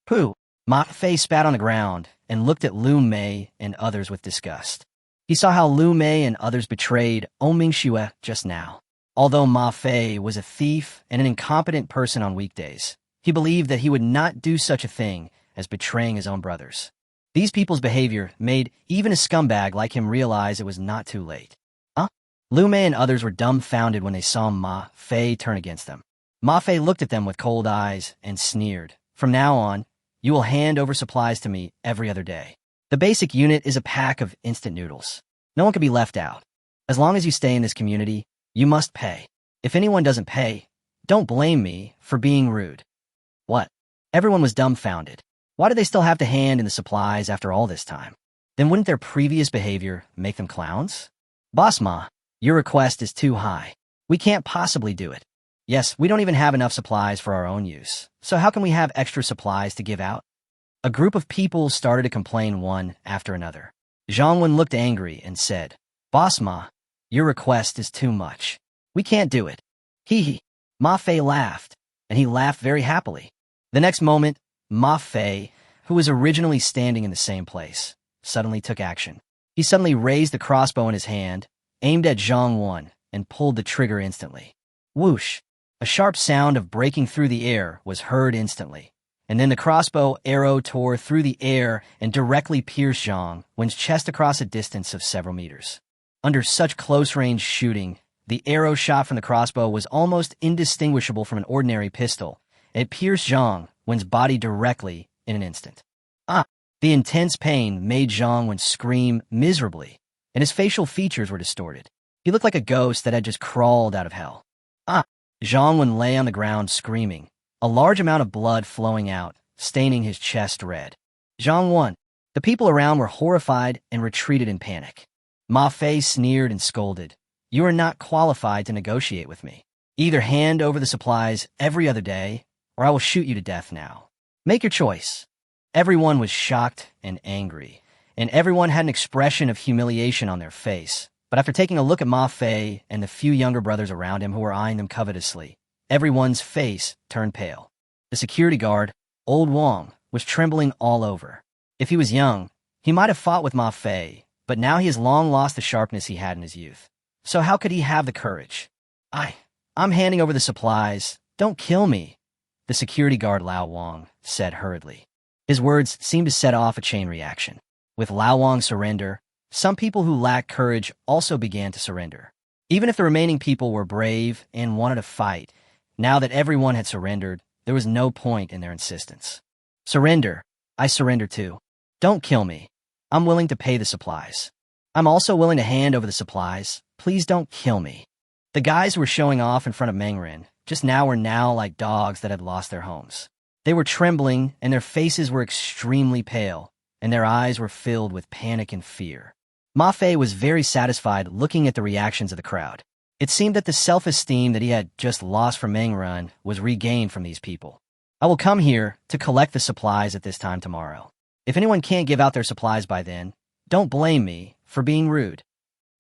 "Pooh!" Ma Fei spat on the ground and looked at Lu Mei and others with disgust. He saw how Lu Mei and others betrayed Oming Xue just now. Although Ma Fei was a thief and an incompetent person on weekdays, he believed that he would not do such a thing as betraying his own brothers. These people's behavior made even a scumbag like him realize it was not too late. Lu Mei and others were dumbfounded when they saw Ma Fei turn against them. Ma Fei looked at them with cold eyes and sneered. "From now on, you will hand over supplies to me every other day. The basic unit is a pack of instant noodles. No one can be left out. As long as you stay in this community, you must pay. If anyone doesn't pay, don't blame me for being rude." What? Everyone was dumbfounded. Why did they still have to hand in the supplies after all this time? Then wouldn't their previous behavior make them clowns? "Boss Ma, your request is too high. We can't possibly do it. Yes, we don't even have enough supplies for our own use. So how can we have extra supplies to give out?" A group of people started to complain one after another. Zhang Wen looked angry and said, "Boss Ma, your request is too much. We can't do it." Hee hee. Ma Fei laughed, and he laughed very happily. The next moment, Ma Fei, who was originally standing in the same place, suddenly took action. He suddenly raised the crossbow in his hand, aimed at Zhang Wen, and pulled the trigger instantly. Whoosh! A sharp sound of breaking through the air was heard instantly, and then the crossbow arrow tore through the air and directly pierced Zhang Wen's chest across a distance of several meters. Under such close-range shooting, the arrow shot from the crossbow was almost indistinguishable from an ordinary pistol. It pierced Zhang Wen's body directly in an instant. The intense pain made Zhang Wen scream miserably, and his facial features were distorted. He looked like a ghost that had just crawled out of hell. Zhang Wen lay on the ground screaming, a large amount of blood flowing out, staining his chest red. Zhang Wen. The people around were horrified and retreated in panic. Ma Fei sneered and scolded. "You are not qualified to negotiate with me. Either hand over the supplies every other day, or I will shoot you to death now. Make your choice." Everyone was shocked and angry, and everyone had an expression of humiliation on their face. But after taking a look at Ma Fei and the few younger brothers around him who were eyeing them covetously, everyone's face turned pale. The security guard, Old Wong, was trembling all over. If he was young, he might have fought with Ma Fei, but now he has long lost the sharpness he had in his youth. So how could he have the courage? I'm handing over the supplies. Don't kill me," the security guard Lao Wang said hurriedly. His words seemed to set off a chain reaction. With Lao Wang's surrender, some people who lacked courage also began to surrender. Even if the remaining people were brave and wanted to fight, now that everyone had surrendered, there was no point in their insistence. "Surrender. I surrender too. Don't kill me. I'm willing to pay the supplies. I'm also willing to hand over the supplies. Please don't kill me." The guys who were showing off in front of Mengren just now were now like dogs that had lost their homes. They were trembling, and their faces were extremely pale, and their eyes were filled with panic and fear. Ma Fei was very satisfied looking at the reactions of the crowd. It seemed that the self-esteem that he had just lost from Mengren was regained from these people. "I will come here to collect the supplies at this time tomorrow. If anyone can't give out their supplies by then, don't blame me for being rude."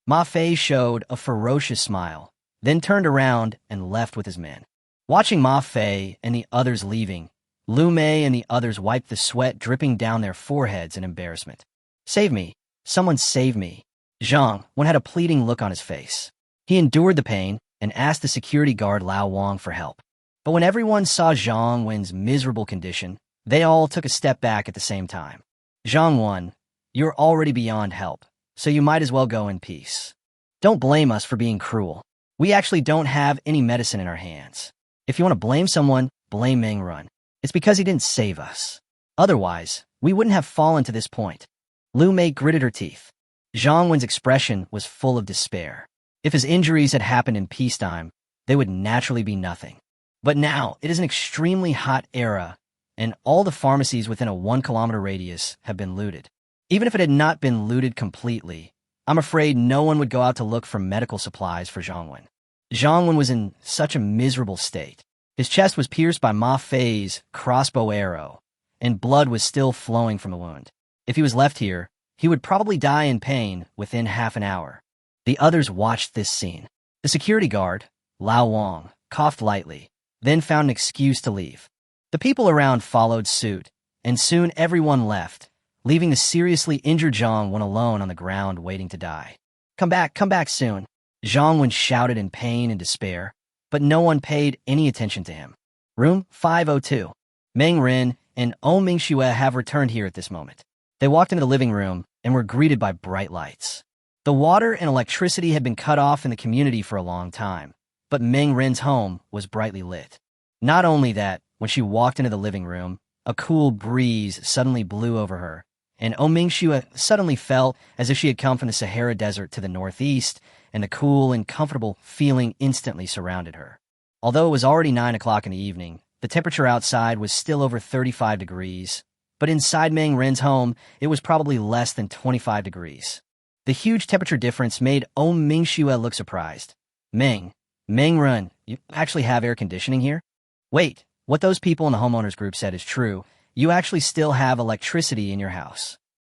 Ma Fei showed a ferocious smile, then turned around and left with his men. Watching Ma Fei and the others leaving, Lu Mei and the others wiped the sweat dripping down their foreheads in embarrassment. "Save me. Someone save me." Zhang Wen had a pleading look on his face. He endured the pain and asked the security guard Lao Wang for help. But when everyone saw Zhang Wen's miserable condition, they all took a step back at the same time. "Zhang Wen, you're already beyond help, so you might as well go in peace. Don't blame us for being cruel. We actually don't have any medicine in our hands. If you want to blame someone, blame Mengren. It's because he didn't save us. Otherwise, we wouldn't have fallen to this point." Lu Mei gritted her teeth. Zhang Wen's expression was full of despair. If his injuries had happened in peacetime, they would naturally be nothing. But now, it is an extremely hot era, and all the pharmacies within a 1-kilometer radius have been looted. Even if it had not been looted completely, I'm afraid no one would go out to look for medical supplies for Zhang Wen. Zhang Wen was in such a miserable state. His chest was pierced by Ma Fei's crossbow arrow, and blood was still flowing from the wound. If he was left here, he would probably die in pain within half an hour. The others watched this scene. The security guard, Lao Wang, coughed lightly, then found an excuse to leave. The people around followed suit, and soon everyone left, leaving the seriously injured Zhang Wen alone on the ground waiting to die. Come back soon," Zhang Wen shouted in pain and despair, but no one paid any attention to him. Room 502. Meng Ren and Oh Mingxue have returned here at this moment. They walked into the living room and were greeted by bright lights. The water and electricity had been cut off in the community for a long time, but Meng Ren's home was brightly lit. Not only that, when she walked into the living room, a cool breeze suddenly blew over her, and Oh Mingxue suddenly felt as if she had come from the Sahara Desert to the northeast, and the cool and comfortable feeling instantly surrounded her. Although it was already 9 o'clock in the evening, the temperature outside was still over 35 degrees, but inside Meng Ren's home, it was probably less than 25 degrees. The huge temperature difference made Oh Mingxue look surprised. Meng Ren, you actually have air conditioning here? Wait, what those people in the homeowners group said is true. You actually still have electricity in your house.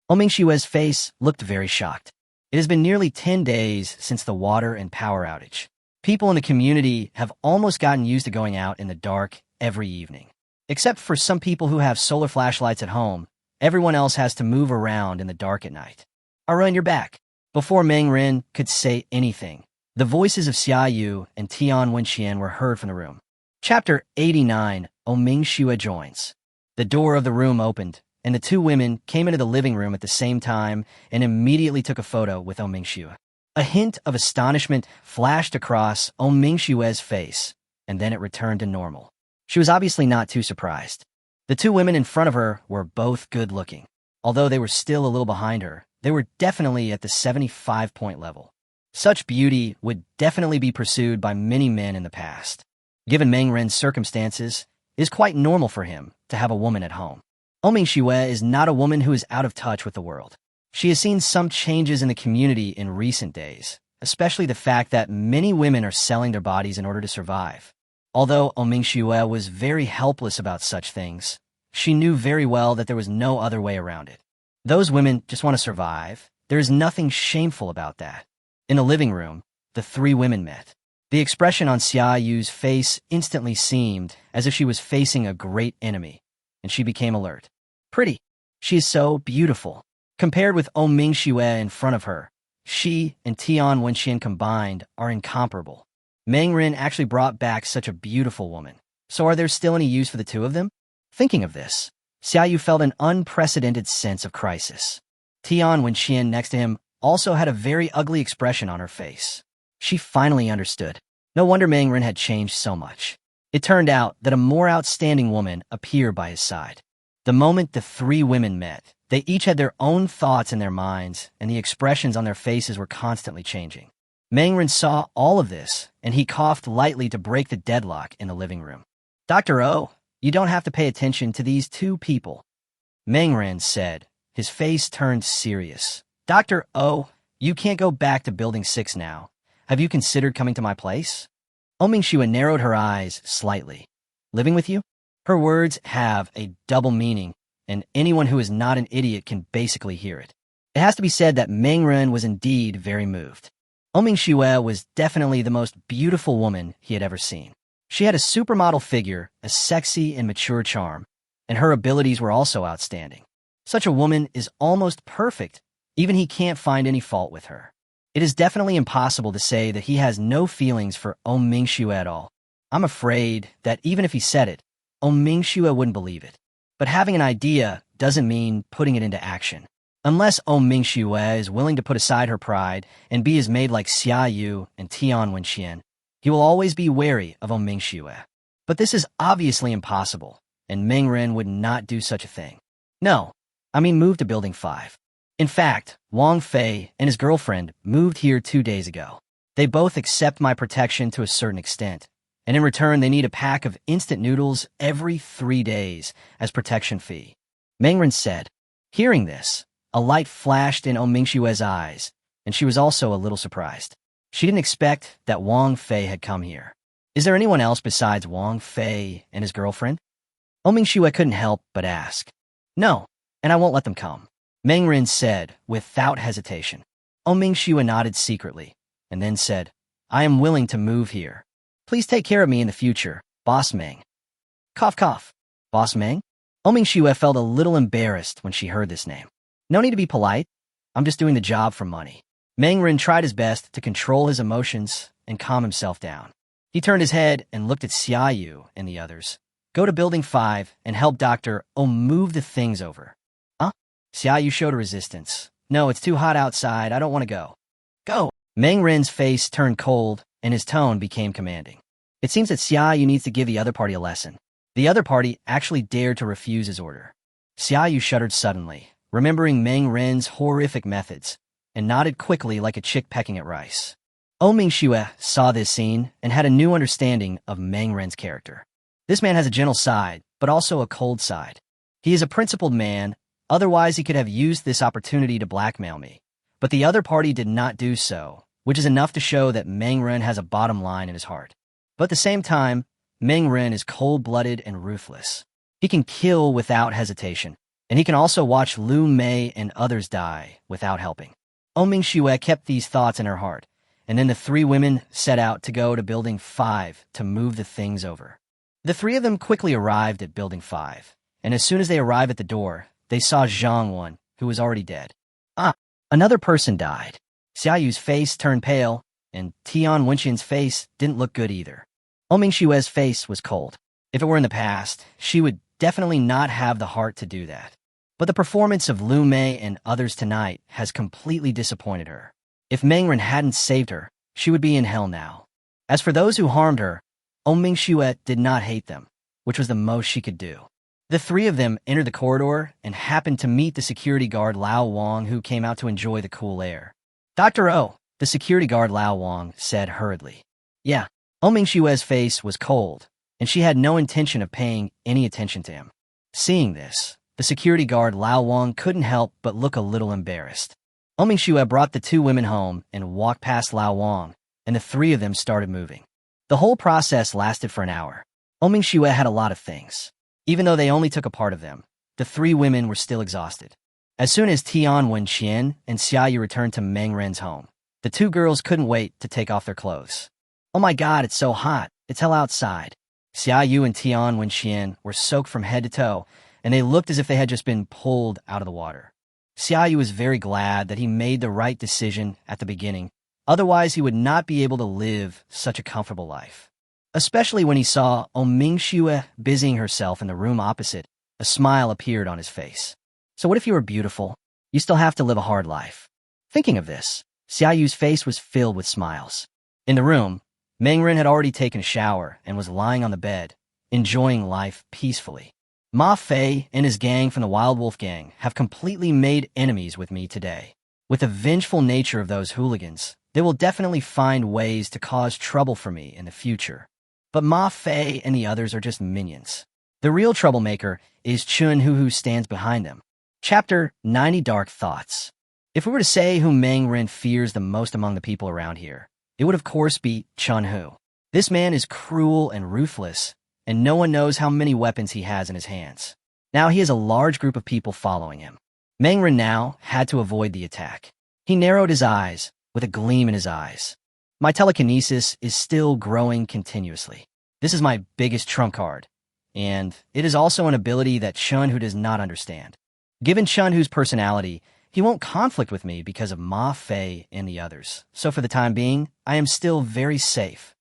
Oh Mingxue's face looked very shocked. It has been nearly 10 days since the water and power outage. People in the community have almost gotten used to going out in the dark every evening. Except for some people who have solar flashlights at home, everyone else has to move around in the dark at night. Arun, you're back. Before Meng Ren could say anything, the voices of Xia Yu and Tian Wenxian were heard from the room. Chapter 89, Oh Mingxue joins. The door of the room opened, and the two women came into the living room at the same time and immediately took a photo with Oh Mingxue. A hint of astonishment flashed across Oh Mingxue's face, and then it returned to normal. She was obviously not too surprised. The two women in front of her were both good-looking. Although they were still a little behind her, they were definitely at the 75-point level. Such beauty would definitely be pursued by many men in the past. Given Meng Ren's circumstances, it is quite normal for him to have a woman at home. Oh Mingxue is not a woman who is out of touch with the world. She has seen some changes in the community in recent days, especially the fact that many women are selling their bodies in order to survive. Although Oh Mingxue was very helpless about such things, she knew very well that there was no other way around it. Those women just want to survive. There is nothing shameful about that. In the living room, the three women met. The expression on Xia Yu's face instantly seemed as if she was facing a great enemy, and she became alert. Pretty. She is so beautiful. Compared with Oh Mingxue in front of her, she and Tian Wenxian combined are incomparable. Meng Ren actually brought back such a beautiful woman. So are there still any use for the two of them? Thinking of this, Xia Yu felt an unprecedented sense of crisis. Tian Wenxian next to him also had a very ugly expression on her face. She finally understood. No wonder Meng Ren had changed so much. It turned out that a more outstanding woman appeared by his side. The moment the three women met, they each had their own thoughts in their minds, and the expressions on their faces were constantly changing. Meng Ren saw all of this, and he coughed lightly to break the deadlock in the living room. "Dr. O, you don't have to pay attention to these two people," Meng Ren said. His face turned serious. "Dr. O, you can't go back to Building 6 now. Have you considered coming to my place?" Oh Mingxue narrowed her eyes slightly. "Living with you?" Her words have a double meaning, and anyone who is not an idiot can basically hear it. It has to be said that Meng Ren was indeed very moved. Oh Mingxue was definitely the most beautiful woman he had ever seen. She had a supermodel figure, a sexy and mature charm, and her abilities were also outstanding. Such a woman is almost perfect, even he can't find any fault with her. It is definitely impossible to say that he has no feelings for Oh Mingxue at all. I'm afraid that even if he said it, Oh Mingxue wouldn't believe it. But having an idea doesn't mean putting it into action. Unless Oh Mingxue is willing to put aside her pride and be as maid like Xia Yu and Tian Wenxian, he will always be wary of Oh Mingxue. But this is obviously impossible, and Meng Ren would not do such a thing. No, I mean move to Building 5. In fact, Wang Fei and his girlfriend moved here 2 days ago. They both accept my protection to a certain extent, and in return they need a pack of instant noodles every 3 days as protection fee. Meng Ren said. Hearing this, a light flashed in Oh Mingxue's eyes, and she was also a little surprised. She didn't expect that Wang Fei had come here. Is there anyone else besides Wang Fei and his girlfriend? Oh Mingxue couldn't help but ask. No, and I won't let them come. Meng Ren said, without hesitation. Ming Shua nodded secretly, and then said, I am willing to move here. Please take care of me in the future, Boss Meng. Cough cough. Boss Meng? Ming Shua felt a little embarrassed when she heard this name. No need to be polite. I'm just doing the job for money. Meng Ren tried his best to control his emotions and calm himself down. He turned his head and looked at Xia Yu and the others. Go to Building 5 and help Dr. O move the things over. Huh? Xia Yu showed a resistance. No, it's too hot outside. I don't want to go. Go! Meng Ren's face turned cold and his tone became commanding. It seems that Xia Yu needs to give the other party a lesson. The other party actually dared to refuse his order. Xia Yu shuddered suddenly, remembering Meng Ren's horrific methods, and nodded quickly like a chick pecking at rice. Ming Shua saw this scene and had a new understanding of Meng Ren's character. This man has a gentle side, but also a cold side. He is a principled man, otherwise he could have used this opportunity to blackmail me. But the other party did not do so, which is enough to show that Meng Ren has a bottom line in his heart. But at the same time, Meng Ren is cold-blooded and ruthless. He can kill without hesitation, and he can also watch Lu Mei and others die without helping. Ming Shua kept these thoughts in her heart, and then the three women set out to go to Building 5 to move the things over. The three of them quickly arrived at Building 5, and as soon as they arrived at the door, they saw Zhang Wan, who was already dead. Another person died. Xia Yu's face turned pale, and Tian Wenxian's face didn't look good either. Ming Shua's face was cold. If it were in the past, she would definitely not have the heart to do that. But the performance of Lu Mei and others tonight has completely disappointed her. If Meng Ren hadn't saved her, she would be in hell now. As for those who harmed her, Ming Shua did not hate them, which was the most she could do. The three of them entered the corridor and happened to meet the security guard Lao Wang, who came out to enjoy the cool air. Dr. O, the security guard Lao Wang said hurriedly. Yeah, Ming Shua's face was cold, and she had no intention of paying any attention to him. Seeing this, the security guard Lao Wang couldn't help but look a little embarrassed. Ming Shua brought the two women home and walked past Lao Wang, and the three of them started moving. The whole process lasted for an hour. Ming Shua had a lot of things. Even though they only took a part of them, the three women were still exhausted. As soon as Tian Wenxian and Xia Yu returned to Meng Ren's home, the two girls couldn't wait to take off their clothes. Oh my god, it's so hot. It's hell outside. Xia Yu and Tian Wenxian were soaked from head to toe, and they looked as if they had just been pulled out of the water. Xia Yu was very glad that he made the right decision at the beginning, otherwise he would not be able to live such a comfortable life. Especially when he saw Ming Shua busying herself in the room opposite, a smile appeared on his face. So what if you were beautiful? You still have to live a hard life. Thinking of this, Xia Yu's face was filled with smiles. In the room, Meng Ren had already taken a shower and was lying on the bed, enjoying life peacefully. Ma Fei and his gang from the Wild Wolf Gang have completely made enemies with me today. With the vengeful nature of those hooligans, they will definitely find ways to cause trouble for me in the future. But Ma Fei and the others are just minions. The real troublemaker is Chun Hu, who stands behind them. Chapter 90 Dark Thoughts. If we were to say who Meng Ren fears the most among the people around here, it would of course be Chun Hu. This man is cruel and ruthless, and no one knows how many weapons he has in his hands. Now he has a large group of people following him. Meng Ren now had to avoid the attack. He narrowed his eyes, with a gleam in his eyes. My telekinesis is still growing continuously. This is my biggest trump card, and it is also an ability that Chun Hu does not understand. Given Chun Hu's personality, he won't conflict with me because of Ma Fei and the others, so for the time being, I am still very safe.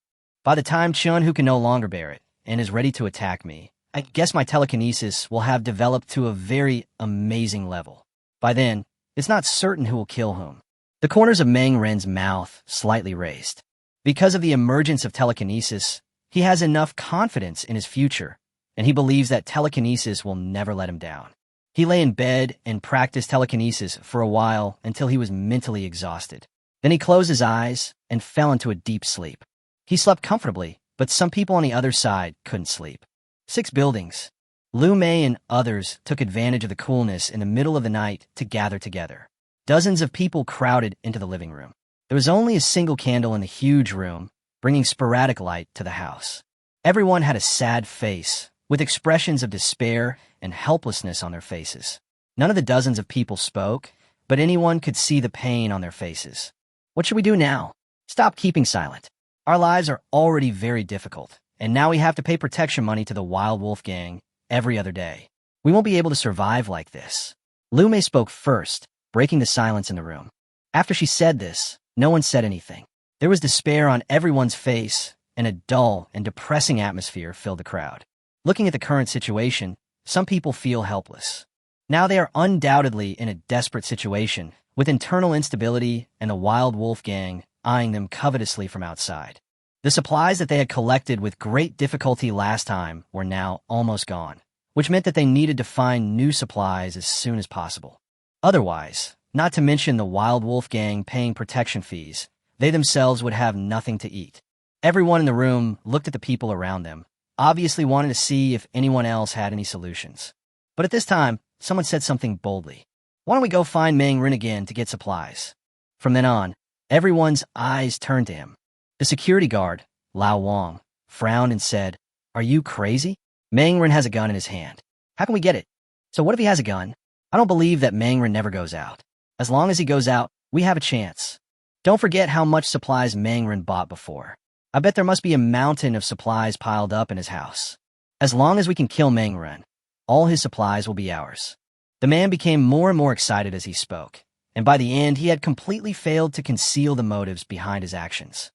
By the time Chun Hu can no longer bear it and is ready to attack me, I guess my telekinesis will have developed to a very amazing level. By then, it's not certain who will kill whom. The corners of Meng Ren's mouth slightly raised. Because of the emergence of telekinesis, he has enough confidence in his future, and he believes that telekinesis will never let him down. He lay in bed and practiced telekinesis for a while until he was mentally exhausted. Then he closed his eyes and fell into a deep sleep. He slept comfortably, but some people on the other side couldn't sleep. 6 buildings. Lu Mei and others took advantage of the coolness in the middle of the night to gather together. Dozens of people crowded into the living room. There was only a single candle in the huge room, bringing sporadic light to the house. Everyone had a sad face, with expressions of despair and helplessness on their faces. None of the dozens of people spoke, but anyone could see the pain on their faces. What should we do now? Stop keeping silent. Our lives are already very difficult, and now we have to pay protection money to the Wild Wolf Gang every other day. We won't be able to survive like this. Lume spoke first, breaking the silence in the room. After she said this, no one said anything. There was despair on everyone's face, and a dull and depressing atmosphere filled the crowd. Looking at the current situation, some people feel helpless. Now they are undoubtedly in a desperate situation, with internal instability and the Wild Wolf Gang eyeing them covetously from outside. The supplies that they had collected with great difficulty last time were now almost gone, which meant that they needed to find new supplies as soon as possible. Otherwise, not to mention the Wild Wolf Gang paying protection fees, they themselves would have nothing to eat. Everyone in the room looked at the people around them, obviously wanting to see if anyone else had any solutions. But at this time, someone said something boldly. Why don't we go find Mangren again to get supplies? From then on, everyone's eyes turned to him. The security guard, Lao Wang, frowned and said, "Are you crazy? Mangren has a gun in his hand. How can we get it?" "So what if he has a gun?" "I don't believe that Mangren never goes out. As long as he goes out, we have a chance. Don't forget how much supplies Mangren bought before. I bet there must be a mountain of supplies piled up in his house. As long as we can kill Mangren, all his supplies will be ours." The man became more and more excited as he spoke, and by the end he had completely failed to conceal the motives behind his actions.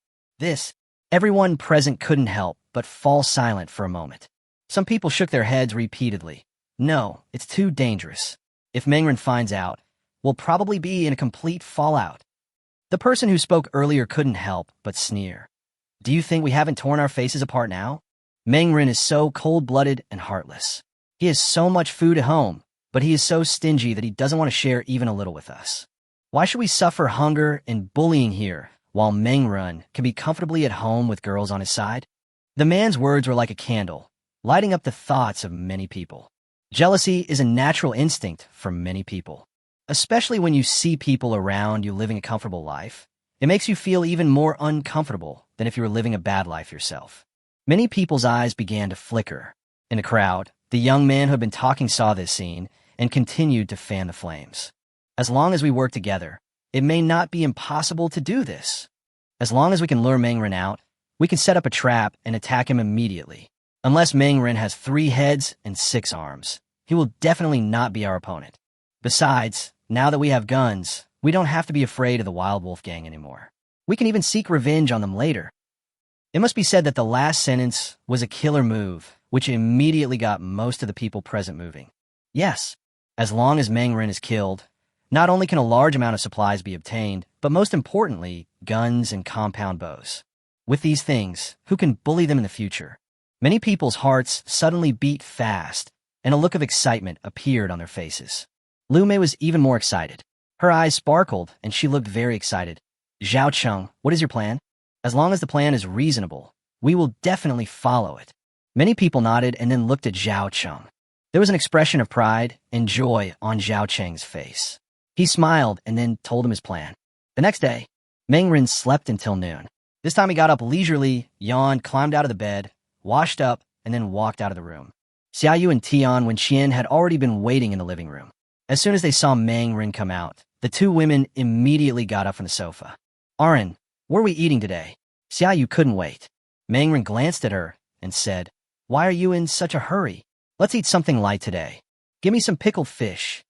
Everyone present couldn't help but fall silent for a moment. Some people shook their heads repeatedly. "No, it's too dangerous. If Mangren finds out, we'll probably be in a complete fallout." The person who spoke earlier couldn't help but sneer. "Do you think we haven't torn our faces apart now? Mangren is so cold-blooded and heartless. He has so much food at home, but he is so stingy that he doesn't want to share even a little with us. Why should we suffer hunger and bullying here, while Mangren can be comfortably at home with girls on his side?" The man's words were like a candle, lighting up the thoughts of many people. Jealousy is a natural instinct for many people, especially when you see people around you living a comfortable life. It makes you feel even more uncomfortable than if you were living a bad life yourself. Many people's eyes began to flicker. In the crowd, the young man who had been talking saw this scene and continued to fan the flames. "As long as we work together, it may not be impossible to do this. As long as we can lure Mangren out, we can set up a trap and attack him immediately. Unless Mangren has 3 heads and 6 arms, he will definitely not be our opponent. Besides, now that we have guns, we don't have to be afraid of the Wild Wolf Gang anymore. We can even seek revenge on them later." It must be said that the last sentence was a killer move, which immediately got most of the people present moving. Yes, as long as Mangren is killed, not only can a large amount of supplies be obtained, but most importantly, guns and compound bows. With these things, who can bully them in the future? Many people's hearts suddenly beat fast, and a look of excitement appeared on their faces. Lume was even more excited. Her eyes sparkled, and she looked very excited. "Zhao Cheng, what is your plan? As long as the plan is reasonable, we will definitely follow it." Many people nodded and then looked at Zhao Cheng. There was an expression of pride and joy on Zhao Cheng's face. He smiled and then told him his plan. The next day, Mangren slept until noon. This time he got up leisurely, yawned, climbed out of the bed, washed up, and then walked out of the room. Xiaoyu and Tian Wenqian had already been waiting in the living room. As soon as they saw Mangren come out, the 2 women immediately got up from the sofa. "Arin, what are we eating today?" Xiaoyu couldn't wait. Mangren glanced at her and said, "Why are you in such a hurry? Let's eat something light today. Give me some pickled fish."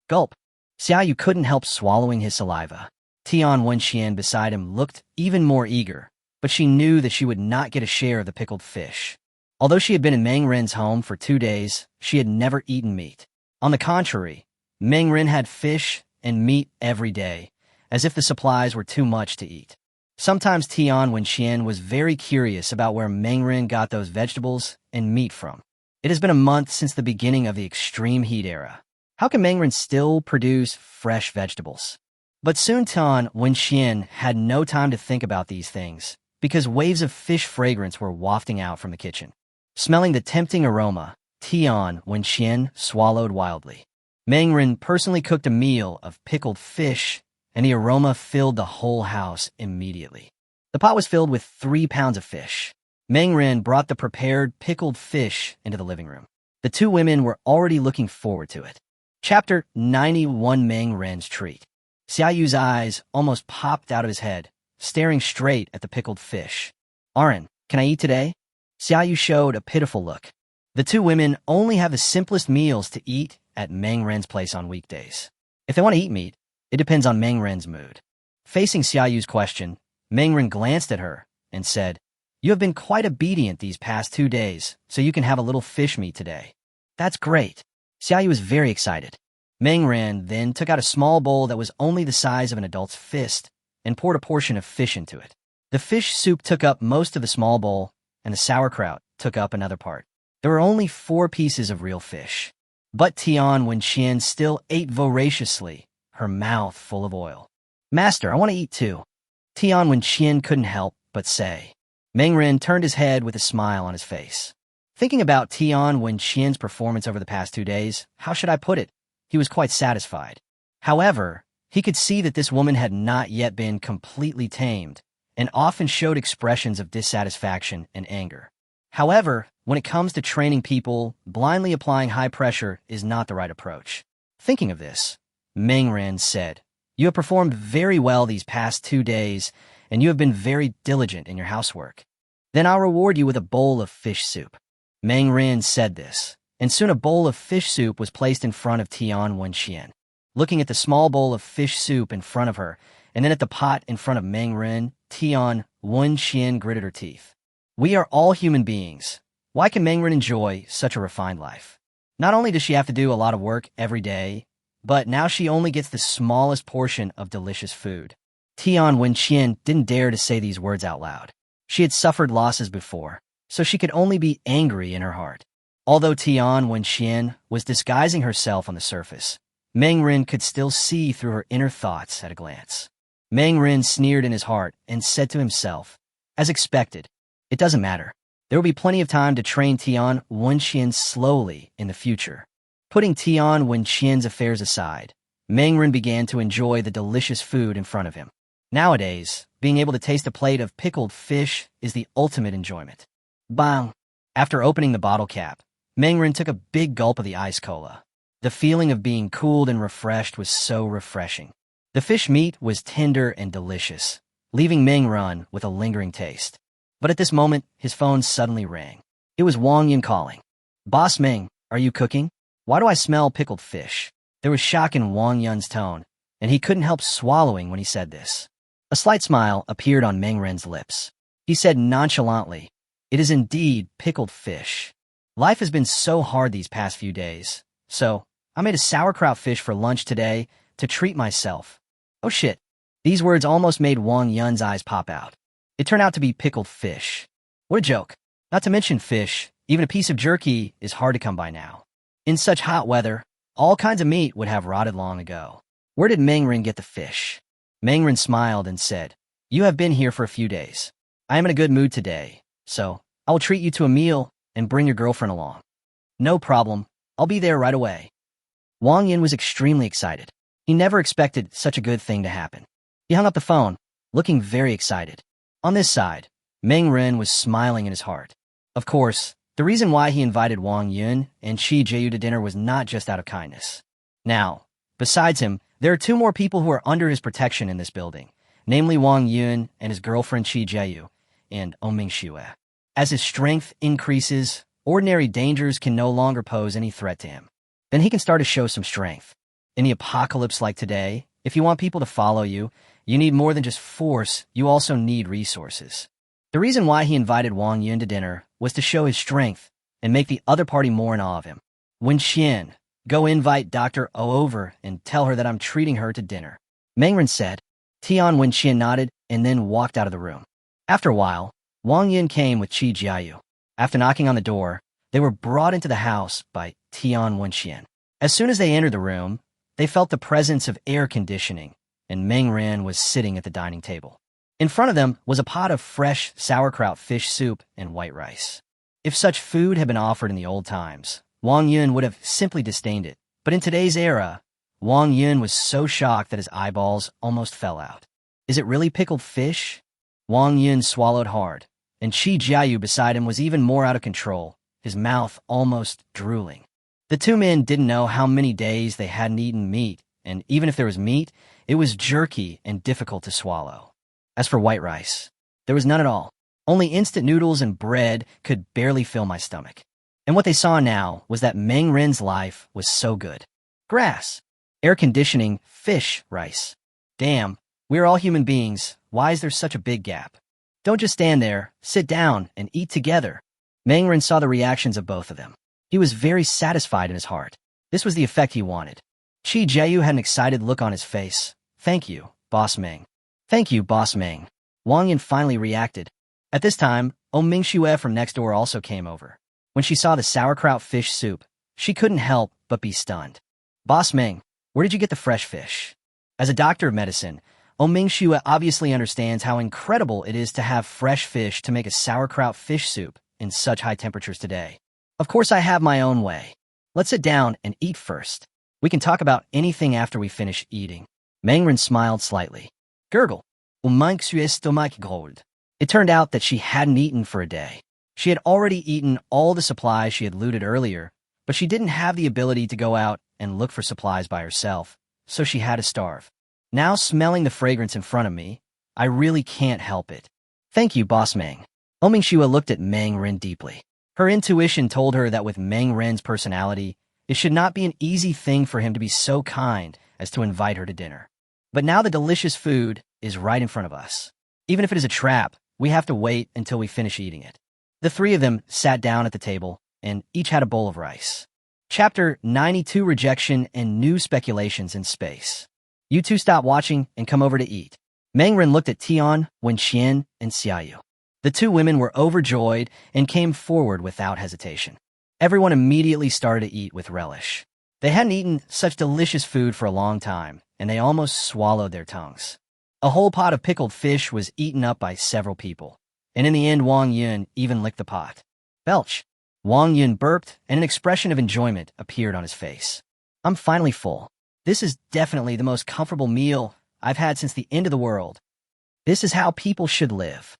Gulp. Xiaoyu couldn't help swallowing his saliva. Tian Wenqian beside him looked even more eager, but she knew that she would not get a share of the pickled fish. Although she had been in Mangren's home for 2 days, she had never eaten meat. On the contrary, Mangren had fish and meat every day, as if the supplies were too much to eat. Sometimes Tian Wenqian was very curious about where Mangren got those vegetables and meat from. It has been a month since the beginning of the extreme heat era. How can Mangren still produce fresh vegetables? But soon Tian Wenqian had no time to think about these things, because waves of fish fragrance were wafting out from the kitchen. Smelling the tempting aroma, Tian Wenqian swallowed wildly. Mangren personally cooked a meal of pickled fish, and the aroma filled the whole house immediately. The pot was filled with 3 pounds of fish. Mangren brought the prepared pickled fish into the living room. The 2 women were already looking forward to it. Chapter 91 Meng Ren's Treat. Xiaoyu's eyes almost popped out of his head, staring straight at the pickled fish. Arin, can I eat today? Xiaoyu showed a pitiful look. The two women only have the simplest meals to eat at Meng Ren's place on weekdays. If they want to eat meat, it depends on Meng Ren's mood. Facing Xiaoyu's question, Meng Ren glanced at her and said, "You have been quite obedient these past 2 days, so you can have a little fish meat today." "That's great." Xiaoyu was very excited. Meng Ren then took out a small bowl that was only the size of an adult's fist and poured a portion of fish into it. The fish soup took up most of the small bowl, and the sauerkraut took up another part. There were only 4 pieces of real fish. But Tian Wenqian still ate voraciously, her mouth full of oil. "Master, I want to eat too." Tian Wenqian couldn't help but say. Meng Ren turned his head with a smile on his face. Thinking about Tian Wenqian's performance over the past 2 days, how should I put it? He was quite satisfied. However, he could see that this woman had not yet been completely tamed and often showed expressions of dissatisfaction and anger. However, when it comes to training people, blindly applying high pressure is not the right approach. Thinking of this, Meng Ren said, "You have performed very well these past 2 days, and you have been very diligent in your housework. Then I'll reward you with a bowl of fish soup." Meng Ren said this, and soon a bowl of fish soup was placed in front of Tian Wenqian. Looking at the small bowl of fish soup in front of her, and then at the pot in front of Meng Ren, Tian Wenqian gritted her teeth. "We are all human beings. Why can Meng Ren enjoy such a refined life? Not only does she have to do a lot of work every day, but now she only gets the smallest portion of delicious food." Tian Wenqian didn't dare to say these words out loud. She had suffered losses before, so she could only be angry in her heart. Although Tian Wenqian was disguising herself on the surface, Meng Ren could still see through her inner thoughts at a glance. Meng Ren sneered in his heart and said to himself, "As expected, it doesn't matter. There will be plenty of time to train Tian Wenqian slowly in the future." Putting Tian Wenqian's affairs aside, Meng Ren began to enjoy the delicious food in front of him. Nowadays, being able to taste a plate of pickled fish is the ultimate enjoyment. Bang! After opening the bottle cap, Meng Ren took a big gulp of the ice cola. The feeling of being cooled and refreshed was so refreshing. The fish meat was tender and delicious, leaving Meng Ren with a lingering taste. But at this moment, his phone suddenly rang. It was Wang Yun calling. "Boss Meng, are you cooking? Why do I smell pickled fish?" There was shock in Wang Yun's tone, and he couldn't help swallowing when he said this. A slight smile appeared on Meng Ren's lips. He said nonchalantly, "It is indeed pickled fish. Life has been so hard these past few days, so I made a sauerkraut fish for lunch today to treat myself." Oh shit. These words almost made Wang Yun's eyes pop out. It turned out to be pickled fish. What a joke. Not to mention fish, even a piece of jerky is hard to come by now. In such hot weather, all kinds of meat would have rotted long ago. Where did Meng Ren get the fish? Meng Ren smiled and said, "You have been here for a few days. I am in a good mood today, so I will treat you to a meal and bring your girlfriend along." "No problem. I'll be there right away." Wang Yun was extremely excited. He never expected such a good thing to happen. He hung up the phone, looking very excited. On this side, Meng Ren was smiling in his heart. Of course, the reason why he invited Wang Yun and Chi Jiu to dinner was not just out of kindness. Now, besides him, there are 2 more people who are under his protection in this building, namely Wang Yun and his girlfriend Chi Jiu and Oming Xue. As his strength increases, ordinary dangers can no longer pose any threat to him. Then he can start to show some strength. In the apocalypse like today, if you want people to follow you, you need more than just force, you also need resources. The reason why he invited Wang Yun to dinner was to show his strength and make the other party more in awe of him. "Wenqian, go invite Dr. O over and tell her that I'm treating her to dinner," Meng Ren said. Tian Wenqian nodded and then walked out of the room. After a while, Wang Yun came with Chi Jiu. After knocking on the door, they were brought into the house by Tian Wenqian. As soon as they entered the room, they felt the presence of air conditioning, and Meng Ren was sitting at the dining table. In front of them was a pot of fresh sauerkraut fish soup and white rice. If such food had been offered in the old times, Wang Yun would have simply disdained it. But in today's era, Wang Yun was so shocked that his eyeballs almost fell out. "Is it really pickled fish?" Wang Yun swallowed hard, and Chi Jiu beside him was even more out of control, his mouth almost drooling. The two men didn't know how many days they hadn't eaten meat, and even if there was meat, it was jerky and difficult to swallow. As for white rice, there was none at all. Only instant noodles and bread could barely fill my stomach. And what they saw now was that Meng Ren's life was so good. Grass, air conditioning, fish, rice. Damn, we're all human beings. Why is there such a big gap? Don't just stand there, sit down, and eat together. Meng Ren saw the reactions of both of them. He was very satisfied in his heart. This was the effect he wanted. Chi Jiayu had an excited look on his face. Thank you, Boss Meng. Thank you, Boss Meng. Wang Yin finally reacted. At this time, Ming Xue from next door also came over. When she saw the sauerkraut fish soup, she couldn't help but be stunned. Boss Meng, where did you get the fresh fish? As a doctor of medicine, Ming Xue obviously understands how incredible it is to have fresh fish to make a sauerkraut fish soup in such high temperatures today. Of course, I have my own way. Let's sit down and eat first. We can talk about anything after we finish eating. Meng Ren smiled slightly. Gurgle. Mein stomach gold. It turned out that she hadn't eaten for a day. She had already eaten all the supplies she had looted earlier, but she didn't have the ability to go out and look for supplies by herself, so she had to starve. Now smelling the fragrance in front of me, I really can't help it. Thank you, Boss Meng. Ming Xue looked at Meng Ren deeply. Her intuition told her that with Meng Ren's personality, it should not be an easy thing for him to be so kind as to invite her to dinner. But now the delicious food is right in front of us. Even if it is a trap, we have to wait until we finish eating it. The three of them sat down at the table, and each had a bowl of rice. Chapter 92: Rejection and New Speculations in Space. You two stop watching and come over to eat. Meng Ren looked at Tian, Wenxian, and Xiaoyu. The two women were overjoyed and came forward without hesitation. Everyone immediately started to eat with relish. They hadn't eaten such delicious food for a long time, and they almost swallowed their tongues. A whole pot of pickled fish was eaten up by several people, and in the end Wang Yun even licked the pot. Belch. Wang Yun burped, and an expression of enjoyment appeared on his face. I'm finally full. This is definitely the most comfortable meal I've had since the end of the world. This is how people should live.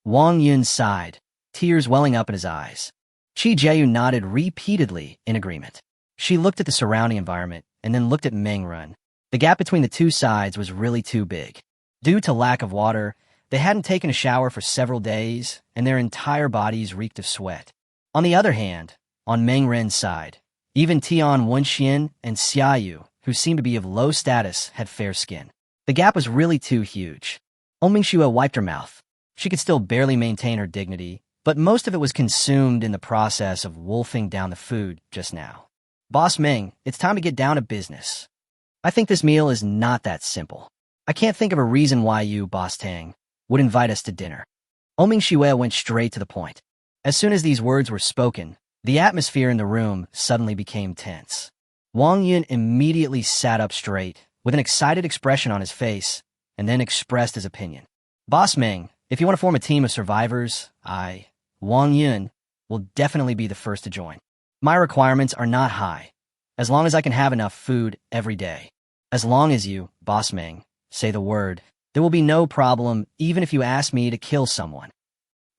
Wang Yun sighed, tears welling up in his eyes. Chi Jiayu nodded repeatedly in agreement. She looked at the surrounding environment and then looked at Meng Ren. The gap between the two sides was really too big. Due to lack of water, they hadn't taken a shower for several days, and their entire bodies reeked of sweat. On the other hand, on Meng Ren's side, even Tian Wenxian and Xiaoyu, who seemed to be of low status, had fair skin. The gap was really too huge. Ming Xue wiped her mouth. She could still barely maintain her dignity, but most of it was consumed in the process of wolfing down the food just now. Boss Meng, it's time to get down to business. I think this meal is not that simple. I can't think of a reason why you, Boss Tang, would invite us to dinner. Ming Xue went straight to the point. As soon as these words were spoken, the atmosphere in the room suddenly became tense. Wang Yun immediately sat up straight, with an excited expression on his face, and then expressed his opinion. Boss Meng, if you want to form a team of survivors, I, Wang Yun, will definitely be the first to join. My requirements are not high, as long as I can have enough food every day. As long as you, Boss Meng, say the word, there will be no problem even if you ask me to kill someone.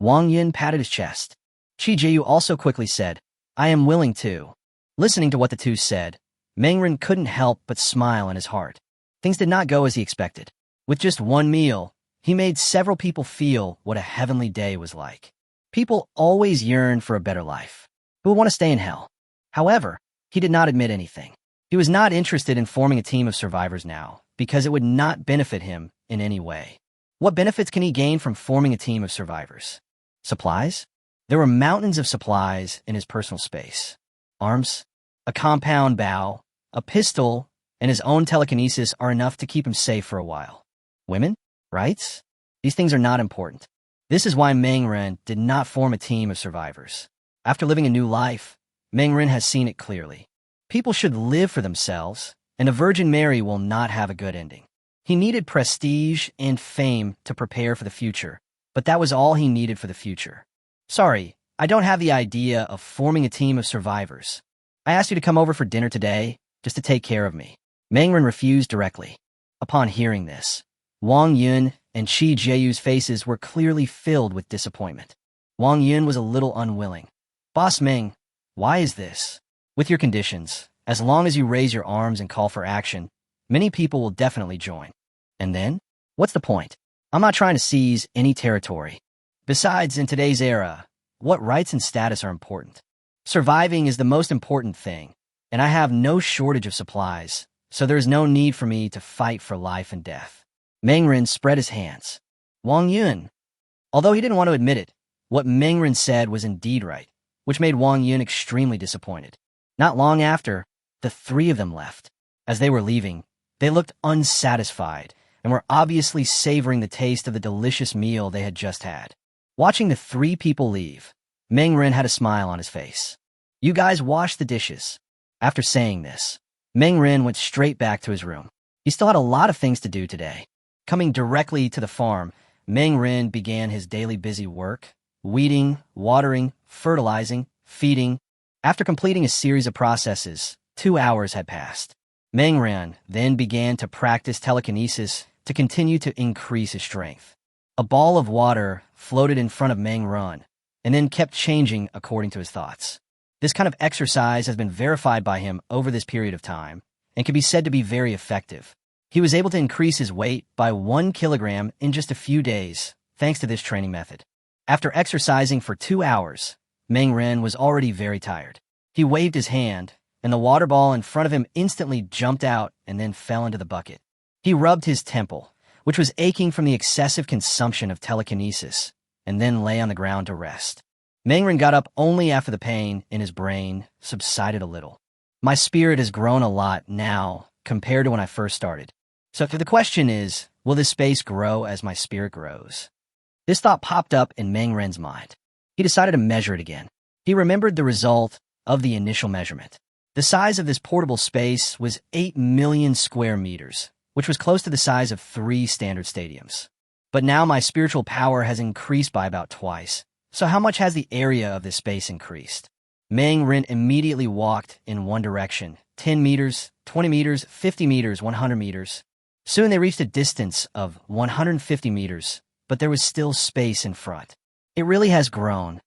Wang Yun patted his chest. Chi Jiayu also quickly said, I am willing to. Listening to what the two said, Meng Ren couldn't help but smile in his heart. Things did not go as he expected. With just one meal, he made several people feel what a heavenly day was like. People always yearn for a better life. Who would want to stay in hell? However, he did not admit anything. He was not interested in forming a team of survivors now, because it would not benefit him in any way. What benefits can he gain from forming a team of survivors? Supplies? There were mountains of supplies in his personal space. Arms, a compound bow, a pistol, and his own telekinesis are enough to keep him safe for a while. Women? Rights? These things are not important. This is why Meng Ren did not form a team of survivors. After living a new life, Meng Ren has seen it clearly. People should live for themselves, and a Virgin Mary will not have a good ending. He needed prestige and fame to prepare for the future, but that was all he needed for the future. Sorry, I don't have the idea of forming a team of survivors. I asked you to come over for dinner today, just to take care of me. Meng Ren refused directly. Upon hearing this, Wang Yun and Chi Jiayu's faces were clearly filled with disappointment. Wang Yun was a little unwilling. Boss Meng, why is this? With your conditions, as long as you raise your arms and call for action, many people will definitely join. And then? What's the point? I'm not trying to seize any territory. Besides, in today's era, what rights and status are important? Surviving is the most important thing, and I have no shortage of supplies, so there is no need for me to fight for life and death. Mengren spread his hands. Wang Yun. Although he didn't want to admit it, what Mengren said was indeed right, which made Wang Yun extremely disappointed. Not long after, the three of them left. As they were leaving, they looked unsatisfied and were obviously savoring the taste of the delicious meal they had just had. Watching the three people leave, Mengren had a smile on his face. You guys wash the dishes. After saying this, Mengren went straight back to his room. He still had a lot of things to do today. Coming directly to the farm, Mengren began his daily busy work, weeding, watering, fertilizing, feeding. After completing a series of processes, 2 hours had passed. Mengren then began to practice telekinesis to continue to increase his strength. A ball of water floated in front of Mengren and then kept changing according to his thoughts. This kind of exercise has been verified by him over this period of time and can be said to be very effective. He was able to increase his weight by 1 kilogram in just a few days, thanks to this training method. After exercising for 2 hours, Mengren was already very tired. He waved his hand, and the water ball in front of him instantly jumped out and then fell into the bucket. He rubbed his temple, which was aching from the excessive consumption of telekinesis, and then lay on the ground to rest. Mengren got up only after the pain in his brain subsided a little. My spirit has grown a lot now compared to when I first started. So the question is, will this space grow as my spirit grows? This thought popped up in Mengren's mind. He decided to measure it again. He remembered the result of the initial measurement. The size of this portable space was 8 million square meters, which was close to the size of 3 standard stadiums. But now my spiritual power has increased by about twice. So how much has the area of this space increased? Mengren immediately walked in one direction, 10 meters, 20 meters, 50 meters, 100 meters. Soon they reached a distance of 150 meters, but there was still space in front. It really has grown.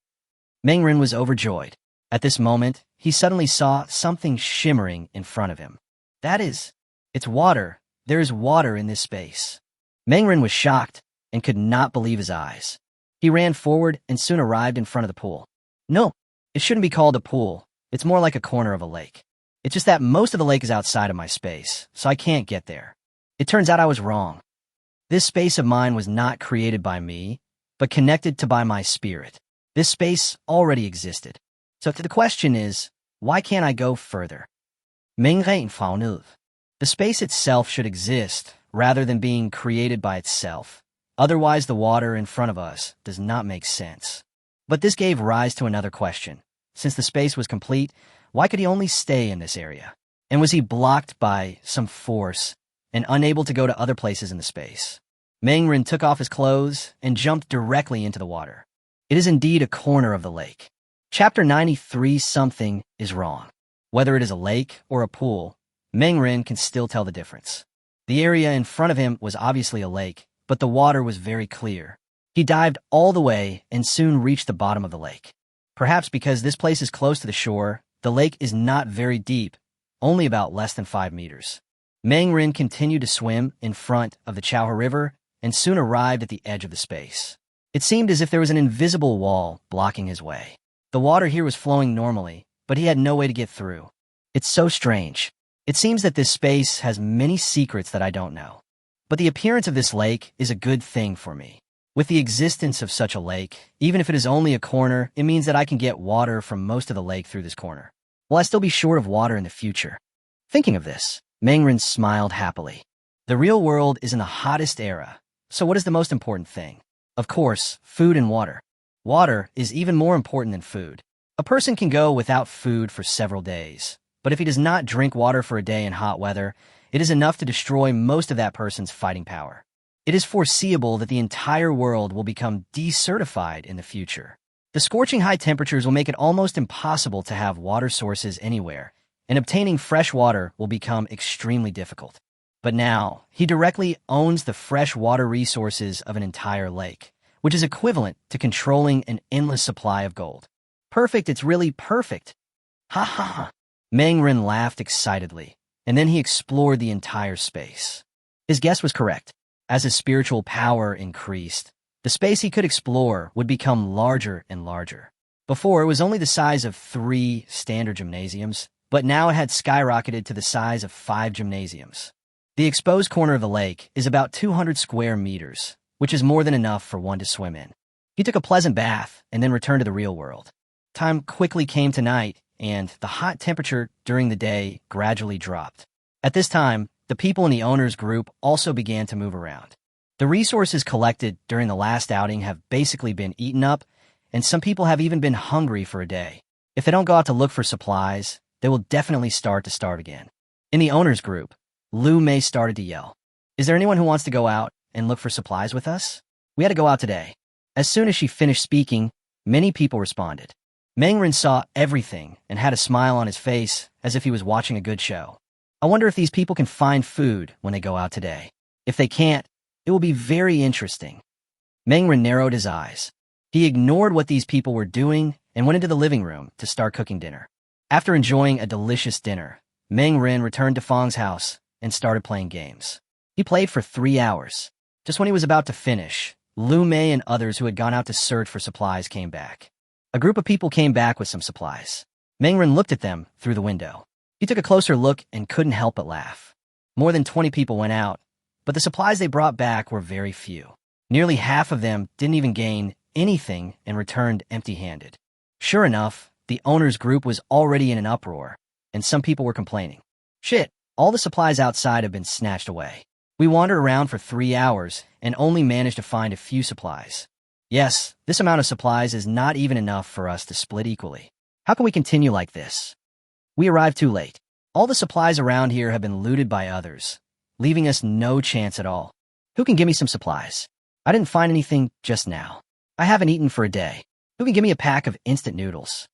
Mengren was overjoyed. At this moment, he suddenly saw something shimmering in front of him. That is, it's water. There is water in this space. Mengren was shocked and could not believe his eyes. He ran forward and soon arrived in front of the pool. No, it shouldn't be called a pool. It's more like a corner of a lake. It's just that most of the lake is outside of my space, so I can't get there. It turns out I was wrong. This space of mine was not created by me, but connected to by my spirit. This space already existed. So the question is, why can't I go further? The space itself should exist rather than being created by itself. Otherwise, the water in front of us does not make sense. But this gave rise to another question. Since the space was complete, why could he only stay in this area? And was he blocked by some force and unable to go to other places in the space? Mengren took off his clothes and jumped directly into the water. It is indeed a corner of the lake. Chapter 93, something is wrong. Whether it is a lake or a pool, Mengren can still tell the difference. The area in front of him was obviously a lake, but the water was very clear. He dived all the way and soon reached the bottom of the lake. Perhaps because this place is close to the shore, the lake is not very deep, only about less than 5 meters. Mengren continued to swim in front of the Chauha River and soon arrived at the edge of the space. It seemed as if there was an invisible wall blocking his way. The water here was flowing normally, but he had no way to get through. It's so strange. It seems that this space has many secrets that I don't know. But the appearance of this lake is a good thing for me. With the existence of such a lake, even if it is only a corner, it means that I can get water from most of the lake through this corner. Will I still be short of water in the future? Thinking of this, Mengren smiled happily. The real world is in the hottest era, so what is the most important thing? Of course, food and water. Water is even more important than food. A person can go without food for several days, but if he does not drink water for a day in hot weather, it is enough to destroy most of that person's fighting power. It is foreseeable that the entire world will become desertified in the future. The scorching high temperatures will make it almost impossible to have water sources anywhere, and obtaining fresh water will become extremely difficult. But now, he directly owns the fresh water resources of an entire lake, which is equivalent to controlling an endless supply of gold. Perfect, it's really perfect. Ha ha ha. Meng Ren laughed excitedly, and then he explored the entire space. His guess was correct. As his spiritual power increased, the space he could explore would become larger and larger. Before, it was only the size of 3 standard gymnasiums, but now it had skyrocketed to the size of 5 gymnasiums. The exposed corner of the lake is about 200 square meters, which is more than enough for one to swim in. He took a pleasant bath and then returned to the real world. Time quickly came to night, and the hot temperature during the day gradually dropped. At this time, the people in the owner's group also began to move around. The resources collected during the last outing have basically been eaten up, and some people have even been hungry for a day. If they don't go out to look for supplies, they will definitely start again. In the owner's group, Lu Mei started to yell, "Is there anyone who wants to go out and look for supplies with us? We had to go out today." As soon as she finished speaking, many people responded. Meng Ren saw everything and had a smile on his face as if he was watching a good show. I wonder if these people can find food when they go out today. If they can't, it will be very interesting. Meng Ren narrowed his eyes. He ignored what these people were doing and went into the living room to start cooking dinner. After enjoying a delicious dinner, Meng Ren returned to Fang's house and started playing games. He played for 3 hours. Just when he was about to finish, Lu Mei and others who had gone out to search for supplies came back. A group of people came back with some supplies. Meng Ren looked at them through the window. He took a closer look and couldn't help but laugh. More than 20 people went out, but the supplies they brought back were very few. Nearly half of them didn't even gain anything and returned empty-handed. Sure enough, the owner's group was already in an uproar, and some people were complaining. "Shit, all the supplies outside have been snatched away. We wandered around for 3 hours and only managed to find a few supplies. Yes, this amount of supplies is not even enough for us to split equally. How can we continue like this? We arrived too late. All the supplies around here have been looted by others, leaving us no chance at all. Who can give me some supplies? I didn't find anything just now. I haven't eaten for a day. Who can give me a pack of instant noodles?"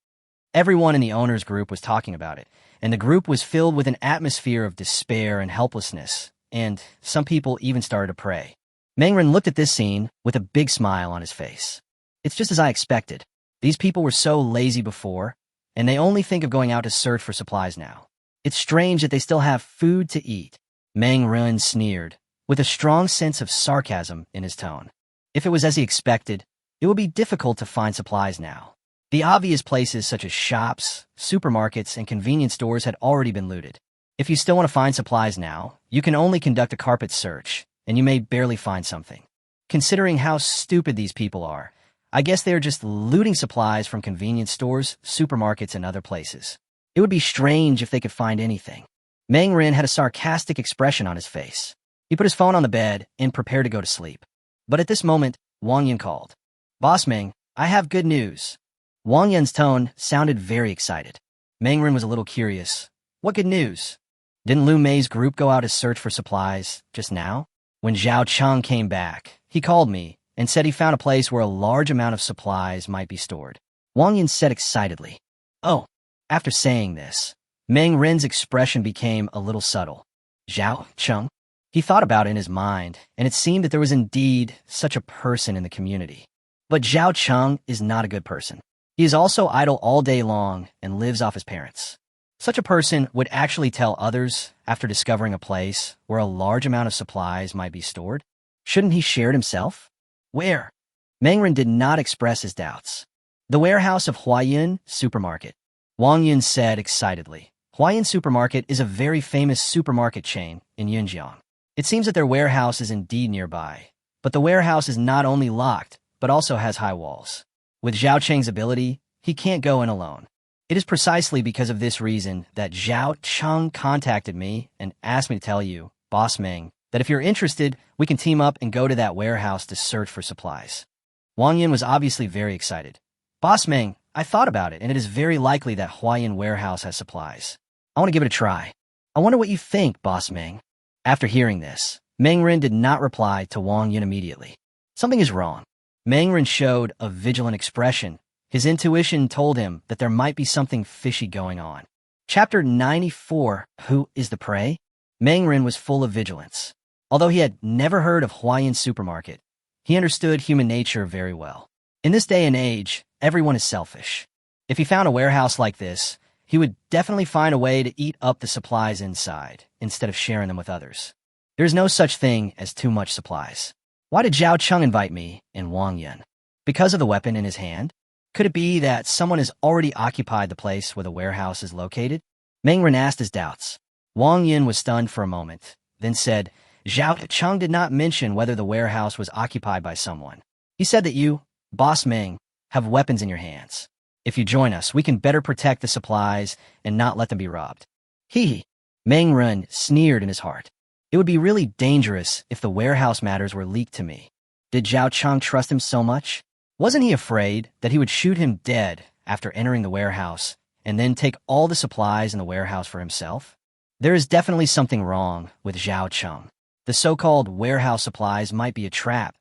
Everyone in the owner's group was talking about it, and the group was filled with an atmosphere of despair and helplessness, and some people even started to pray. Meng Ren looked at this scene with a big smile on his face. It's just as I expected. These people were so lazy before, and they only think of going out to search for supplies now. It's strange that they still have food to eat. Meng Ren sneered, with a strong sense of sarcasm in his tone. If it was as he expected, it would be difficult to find supplies now. The obvious places such as shops, supermarkets, and convenience stores had already been looted. If you still want to find supplies now, you can only conduct a carpet search, and you may barely find something. Considering how stupid these people are, I guess they are just looting supplies from convenience stores, supermarkets, and other places. It would be strange if they could find anything. Meng Ren had a sarcastic expression on his face. He put his phone on the bed and prepared to go to sleep. But at this moment, Wang Yan called. "Boss Meng, I have good news." Wang Yan's tone sounded very excited. Meng Ren was a little curious. What good news? Didn't Lu Mei's group go out to search for supplies just now? When Zhao Cheng came back, he called me and said he found a place where a large amount of supplies might be stored. Wang Yan said excitedly. Oh, after saying this, Meng Ren's expression became a little subtle. Zhao Cheng? He thought about it in his mind, and it seemed that there was indeed such a person in the community. But Zhao Cheng is not a good person. He is also idle all day long and lives off his parents. Such a person would actually tell others after discovering a place where a large amount of supplies might be stored. Shouldn't he share it himself? Where? Meng Ren did not express his doubts. The warehouse of Huayan Supermarket. Wang Yun said excitedly. Huayan Supermarket is a very famous supermarket chain in Yunjiang. It seems that their warehouse is indeed nearby, but the warehouse is not only locked, but also has high walls. With Zhao Cheng's ability, he can't go in alone. It is precisely because of this reason that Zhao Cheng contacted me and asked me to tell you, Boss Meng, that if you're interested, we can team up and go to that warehouse to search for supplies. Wang Yin was obviously very excited. Boss Meng, I thought about it, and it is very likely that Huayan warehouse has supplies. I want to give it a try. I wonder what you think, Boss Meng. After hearing this, Meng Ren did not reply to Wang Yin immediately. Something is wrong. Meng Ren showed a vigilant expression. His intuition told him that there might be something fishy going on. Chapter 94, Who is the Prey? Meng Ren was full of vigilance. Although he had never heard of Huayan Supermarket, he understood human nature very well. In this day and age, everyone is selfish. If he found a warehouse like this, he would definitely find a way to eat up the supplies inside instead of sharing them with others. There's no such thing as too much supplies. Why did Zhao Cheng invite me and Wang Yun? Because of the weapon in his hand? Could it be that someone has already occupied the place where the warehouse is located? Meng Ren asked his doubts. Wang Yun was stunned for a moment, then said, Zhao Cheng did not mention whether the warehouse was occupied by someone. He said that you, Boss Meng, have weapons in your hands. If you join us, we can better protect the supplies and not let them be robbed. Hee. Meng Ren sneered in his heart. It would be really dangerous if the warehouse matters were leaked to me. Did Zhao Cheng trust him so much? Wasn't he afraid that he would shoot him dead after entering the warehouse and then take all the supplies in the warehouse for himself? There is definitely something wrong with Zhao Cheng. The so-called warehouse supplies might be a trap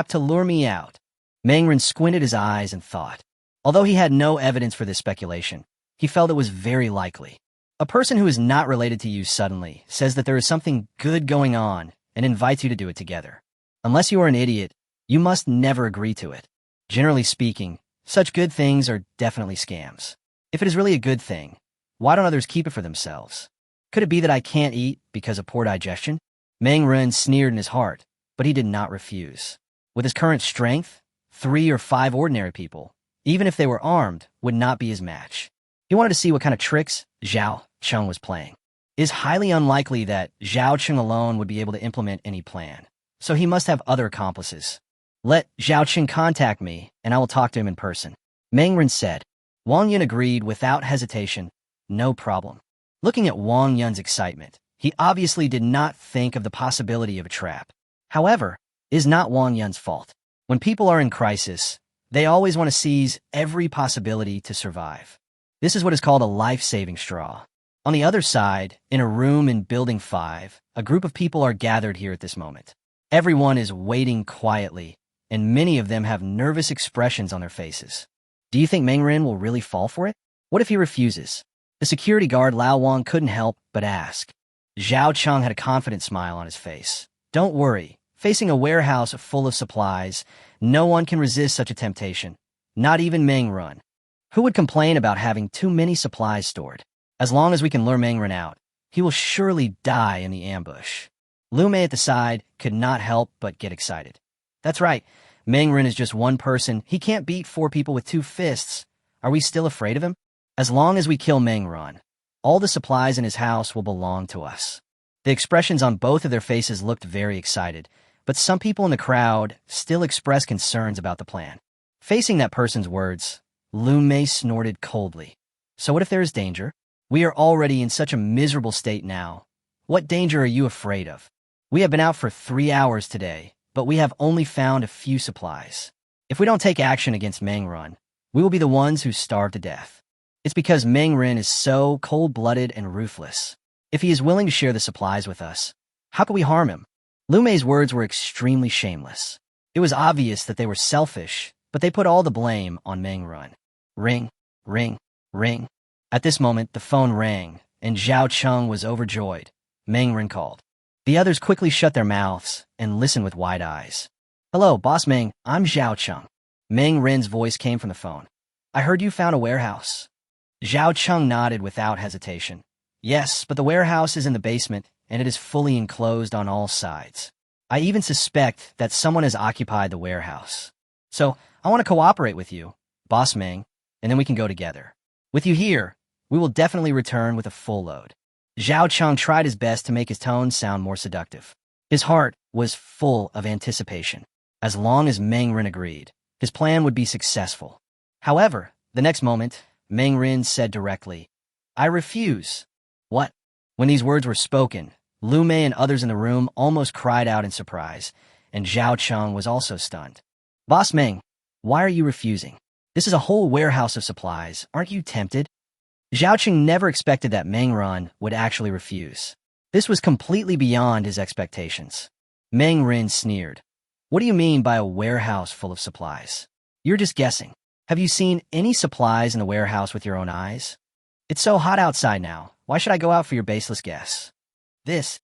to lure me out. Meng Ren squinted his eyes and thought. Although he had no evidence for this speculation, he felt it was very likely. A person who is not related to you suddenly says that there is something good going on and invites you to do it together. Unless you are an idiot, you must never agree to it. Generally speaking, such good things are definitely scams. If it is really a good thing, why don't others keep it for themselves? Could it be that I can't eat because of poor digestion? Meng Ren sneered in his heart, but he did not refuse. With his current strength, 3 or 5 ordinary people, even if they were armed, would not be his match. He wanted to see what kind of tricks Zhao Cheng was playing. It is highly unlikely that Zhao Cheng alone would be able to implement any plan, so he must have other accomplices. Let Zhao Cheng contact me, and I will talk to him in person. Meng Ren said. Wang Yun agreed without hesitation. No problem. Looking at Wang Yun's excitement, he obviously did not think of the possibility of a trap. However, it is not Wang Yun's fault. When people are in crisis, they always want to seize every possibility to survive. This is what is called a life-saving straw. On the other side, in a room in Building 5, a group of people are gathered here at this moment. Everyone is waiting quietly, and many of them have nervous expressions on their faces. Do you think Meng Ren will really fall for it? What if he refuses? The security guard Lao Wang couldn't help but ask. Zhao Cheng had a confident smile on his face. Don't worry. Facing a warehouse full of supplies, no one can resist such a temptation. Not even Meng Ren. Who would complain about having too many supplies stored? As long as we can lure Meng Ren out, he will surely die in the ambush. Lu Mei at the side could not help but get excited. That's right. Meng Ren is just one person. He can't beat 4 people with 2 fists. Are we still afraid of him? As long as we kill Meng Ren, all the supplies in his house will belong to us. The expressions on both of their faces looked very excited, but some people in the crowd still expressed concerns about the plan. Facing that person's words, Lu Mei snorted coldly. So what if there is danger? We are already in such a miserable state now. What danger are you afraid of? We have been out for 3 hours today, but we have only found a few supplies. If we don't take action against Meng Ren, we will be the ones who starve to death. It's because Meng Ren is so cold-blooded and ruthless. If he is willing to share the supplies with us, how could we harm him? Lu Mei's words were extremely shameless. It was obvious that they were selfish, but they put all the blame on Meng Ren. Ring, ring, ring. At this moment, the phone rang, and Zhao Cheng was overjoyed. Meng Ren called. The others quickly shut their mouths and listened with wide eyes. Hello, Boss Meng, I'm Zhao Cheng. Meng Ren's voice came from the phone. I heard you found a warehouse. Zhao Cheng nodded without hesitation. Yes, but the warehouse is in the basement, and it is fully enclosed on all sides. I even suspect that someone has occupied the warehouse. So, I want to cooperate with you, Boss Meng, and then we can go together. With you here, we will definitely return with a full load. Zhao Cheng tried his best to make his tone sound more seductive. His heart was full of anticipation. As long as Meng Ren agreed, his plan would be successful. However, the next moment, Meng Ren said directly, I refuse. What? When these words were spoken, Lu Mei and others in the room almost cried out in surprise, and Zhao Cheng was also stunned. Boss Meng, why are you refusing? This is a whole warehouse of supplies. Aren't you tempted? Zhao Cheng never expected that Meng Ren would actually refuse. This was completely beyond his expectations. Meng Ren sneered. What do you mean by a warehouse full of supplies? You're just guessing. Have you seen any supplies in the warehouse with your own eyes? It's so hot outside now. Why should I go out for your baseless guess? This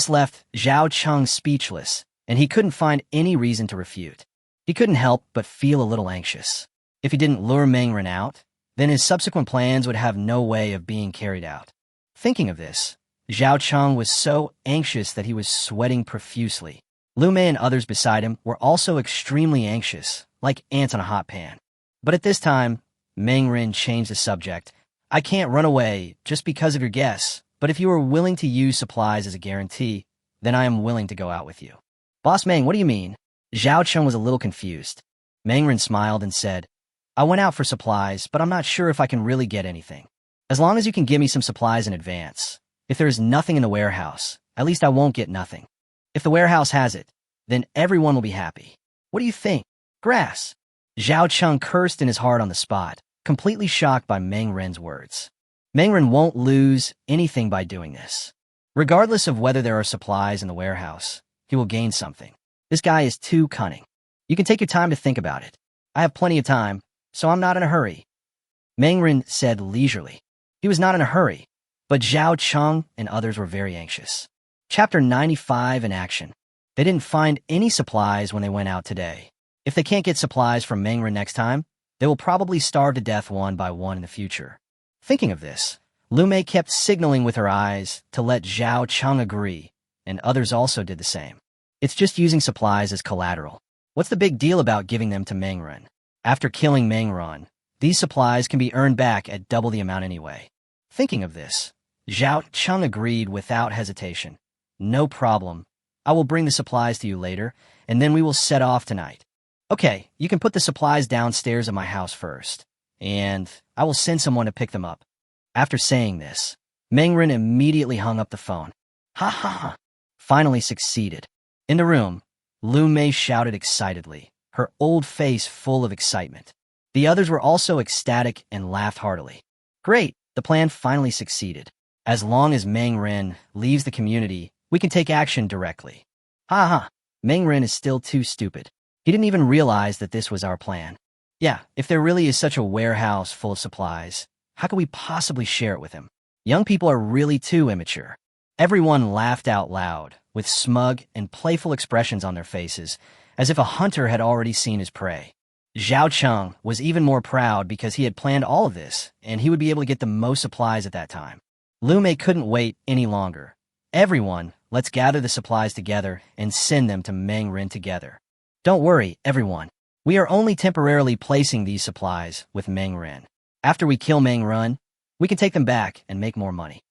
left Zhao Cheng speechless, and he couldn't find any reason to refute. He couldn't help but feel a little anxious. If he didn't lure Meng Ren out, then his subsequent plans would have no way of being carried out. Thinking of this, Zhao Cheng was so anxious that he was sweating profusely. Lu Mei and others beside him were also extremely anxious, like ants on a hot pan. But at this time, Meng Ren changed the subject. I can't run away just because of your guess, but if you are willing to use supplies as a guarantee, then I am willing to go out with you. Boss Meng, what do you mean? Zhao Cheng was a little confused. Meng Ren smiled and said, I went out for supplies, but I'm not sure if I can really get anything. As long as you can give me some supplies in advance. If there is nothing in the warehouse, at least I won't get nothing. If the warehouse has it, then everyone will be happy. What do you think? Grass. Zhao Cheng cursed in his heart on the spot, completely shocked by Meng Ren's words. Meng Ren won't lose anything by doing this. Regardless of whether there are supplies in the warehouse, he will gain something. This guy is too cunning. You can take your time to think about it. I have plenty of time, so I'm not in a hurry. Meng Ren said leisurely. He was not in a hurry, but Zhao Cheng and others were very anxious. Chapter 95 in action. They didn't find any supplies when they went out today. If they can't get supplies from Meng Ren next time, they will probably starve to death one by one in the future. Thinking of this, Lu Mei kept signaling with her eyes to let Zhao Cheng agree, and others also did the same. It's just using supplies as collateral. What's the big deal about giving them to Meng Ren? After killing Meng Ren, these supplies can be earned back at double the amount anyway. Thinking of this, Zhao Cheng agreed without hesitation. No problem. I will bring the supplies to you later, and then we will set off tonight. Okay, you can put the supplies downstairs at my house first, and I will send someone to pick them up. After saying this, Meng Ren immediately hung up the phone. Ha ha ha! Finally succeeded. In the room, Lu Mei shouted excitedly, her old face full of excitement. The others were also ecstatic and laughed heartily. Great, the plan finally succeeded. As long as Meng Ren leaves the community, we can take action directly. Ha ha! Meng Ren is still too stupid. He didn't even realize that this was our plan. Yeah, if there really is such a warehouse full of supplies, how could we possibly share it with him? Young people are really too immature. Everyone laughed out loud, with smug and playful expressions on their faces, as if a hunter had already seen his prey. Zhao Cheng was even more proud because he had planned all of this, and he would be able to get the most supplies at that time. Lu Mei couldn't wait any longer. Everyone, let's gather the supplies together and send them to Meng Ren together. Don't worry, everyone. We are only temporarily placing these supplies with Meng Ren. After we kill Meng Ren, we can take them back and make more money.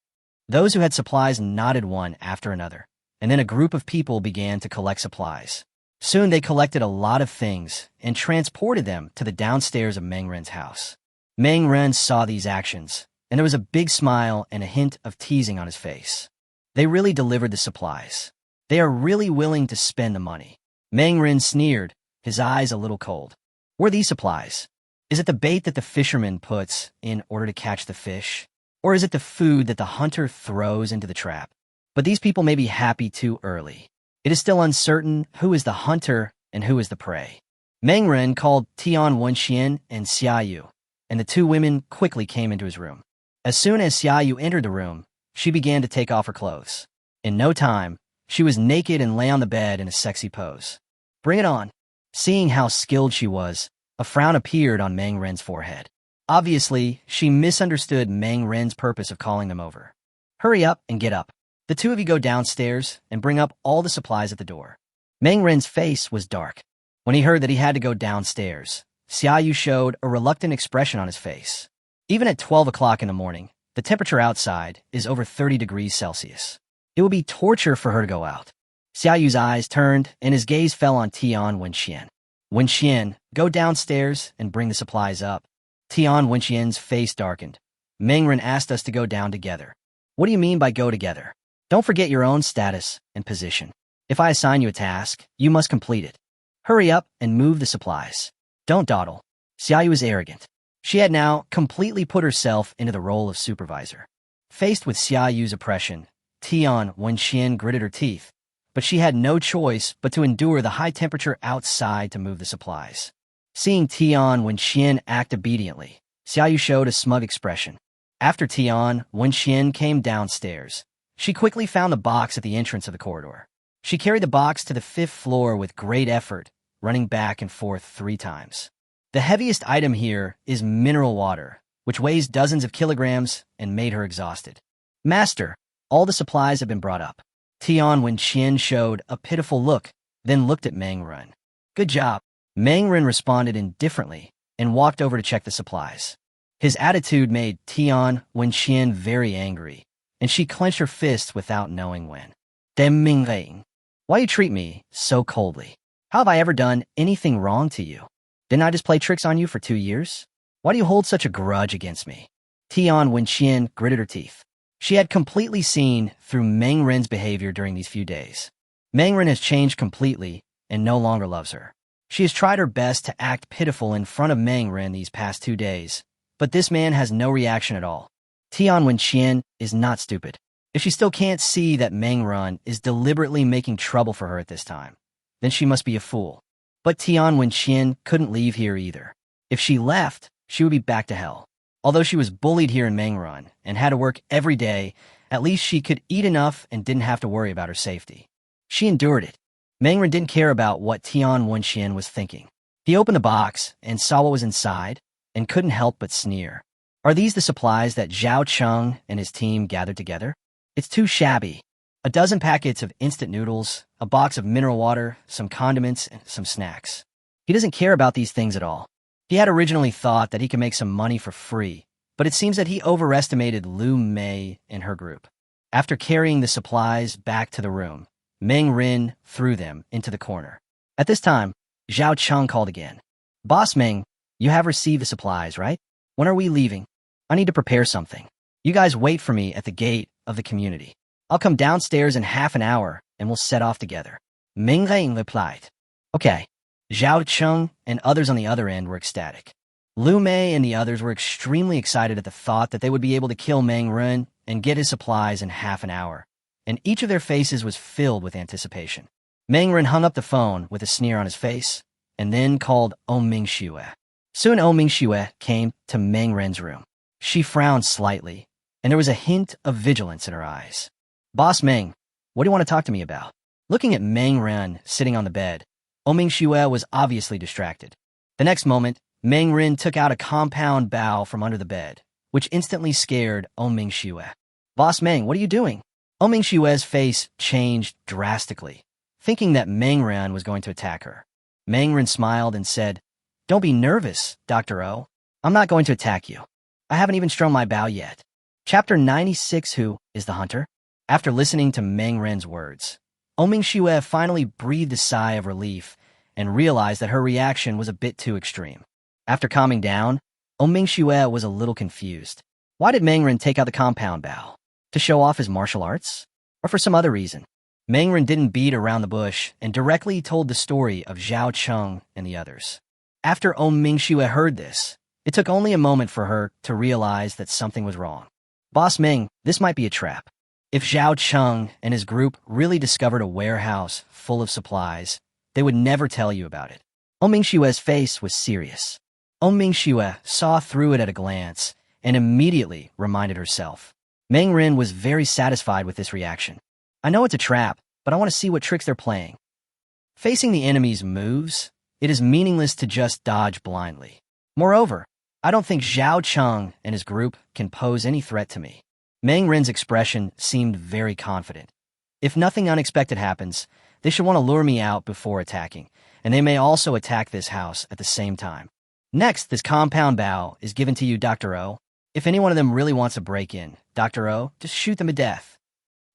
Those who had supplies nodded one after another, and then a group of people began to collect supplies. Soon they collected a lot of things and transported them to the downstairs of Meng Ren's house. Meng Ren saw these actions, and there was a big smile and a hint of teasing on his face. They really delivered the supplies. They are really willing to spend the money. Meng Ren sneered, his eyes a little cold. Were these supplies? Is it the bait that the fisherman puts in order to catch the fish? Or is it the food that the hunter throws into the trap? But these people may be happy too early. It is still uncertain who is the hunter and who is the prey. Meng Ren called Tian Wenxian and Xia Yu, and the two women quickly came into his room. As soon as Xia Yu entered the room, she began to take off her clothes. In no time, she was naked and lay on the bed in a sexy pose. Bring it on. Seeing how skilled she was, a frown appeared on Meng Ren's forehead. Obviously, she misunderstood Meng Ren's purpose of calling them over. Hurry up and get up. The two of you go downstairs and bring up all the supplies at the door. Meng Ren's face was dark. When he heard that he had to go downstairs, Xia Yu showed a reluctant expression on his face. Even at 12 o'clock in the morning, the temperature outside is over 30 degrees Celsius. It would be torture for her to go out. Xia Yu's eyes turned, and his gaze fell on Tian Wenxian. Wenxian, go downstairs and bring the supplies up. Tian Wenxian's face darkened. Meng Ren asked us to go down together. What do you mean by go together? Don't forget your own status and position. If I assign you a task, you must complete it. Hurry up and move the supplies. Don't dawdle. Xia Yu was arrogant. She had now completely put herself into the role of supervisor. Faced with Xia Yu's oppression, Tian Wenxian gritted her teeth, but she had no choice but to endure the high temperature outside to move the supplies. Seeing Tian Wenxian act obediently, Xia Yu showed a smug expression. After Tian Wenxian came downstairs, she quickly found the box at the entrance of the corridor. She carried the box to the 5th floor with great effort, running back and forth 3 times. The heaviest item here is mineral water, which weighs dozens of kilograms and made her exhausted. Master, all the supplies have been brought up. Tian Wenqian showed a pitiful look, then looked at Meng Ren. Good job. Meng Ren responded indifferently and walked over to check the supplies. His attitude made Tian Wenqian very angry, and she clenched her fists without knowing when. Dem Ming Ren, why you treat me so coldly? How have I ever done anything wrong to you? Didn't I just play tricks on you for 2 years? Why do you hold such a grudge against me? Tian Wenqian gritted her teeth. She had completely seen through Meng Ren's behavior during these few days. Meng Ren has changed completely and no longer loves her. She has tried her best to act pitiful in front of Meng Ren these past 2 days, but this man has no reaction at all. Tian Wenqian is not stupid. If she still can't see that Meng Ren is deliberately making trouble for her at this time, then she must be a fool. But Tian Wenqian couldn't leave here either. If she left, she would be back to hell. Although she was bullied here in Meng Ren and had to work every day, at least she could eat enough and didn't have to worry about her safety. She endured it. Meng Ren didn't care about what Tian Wenqian was thinking. He opened the box and saw what was inside and couldn't help but sneer. Are these the supplies that Zhao Cheng and his team gathered together? It's too shabby. A dozen packets of instant noodles, a box of mineral water, some condiments, and some snacks. He doesn't care about these things at all. He had originally thought that he could make some money for free, but it seems that he overestimated Lu Mei and her group. After carrying the supplies back to the room, Meng Ren threw them into the corner. At this time, Zhao Cheng called again. Boss Meng, you have received the supplies, right? When are we leaving? I need to prepare something. You guys wait for me at the gate of the community. I'll come downstairs in half an hour and we'll set off together. Meng Ren replied. Okay. Zhao Cheng and others on the other end were ecstatic. Lu Mei and the others were extremely excited at the thought that they would be able to kill Meng Ren and get his supplies in half an hour, and each of their faces was filled with anticipation. Meng Ren hung up the phone with a sneer on his face and then called Ming Xue. Soon Ming Xue came to Meng Ren's room. She frowned slightly, and there was a hint of vigilance in her eyes. Boss Meng, what do you want to talk to me about? Looking at Meng Ren sitting on the bed, Ming Xue was obviously distracted. The next moment, Meng Ren took out a compound bow from under the bed, which instantly scared Ming Xue. Boss Meng, what are you doing? Ming Xue's face changed drastically, thinking that Meng Ren was going to attack her. Meng Ren smiled and said, Don't be nervous, Dr. O. I'm not going to attack you. I haven't even strung my bow yet. Chapter 96. Who is the hunter? After listening to Meng Ren's words, Ming Xue finally breathed a sigh of relief and realized that her reaction was a bit too extreme. After calming down, Ming Xue was a little confused. Why did Meng Ren take out the compound bow? To show off his martial arts? Or for some other reason? Meng Ren didn't beat around the bush and directly told the story of Zhao Cheng and the others. After Ming Xue heard this, it took only a moment for her to realize that something was wrong. Boss Meng, this might be a trap. If Zhao Cheng and his group really discovered a warehouse full of supplies, they would never tell you about it. Ming Xue's face was serious. Ming Xue saw through it at a glance and immediately reminded herself. Meng Ren was very satisfied with this reaction. I know it's a trap, but I want to see what tricks they're playing. Facing the enemy's moves, it is meaningless to just dodge blindly. Moreover, I don't think Zhao Cheng and his group can pose any threat to me. Meng Ren's expression seemed very confident. If nothing unexpected happens, they should want to lure me out before attacking, and they may also attack this house at the same time. Next, this compound bow is given to you, Dr. O. If any one of them really wants to break in, Dr. O, just shoot them to death.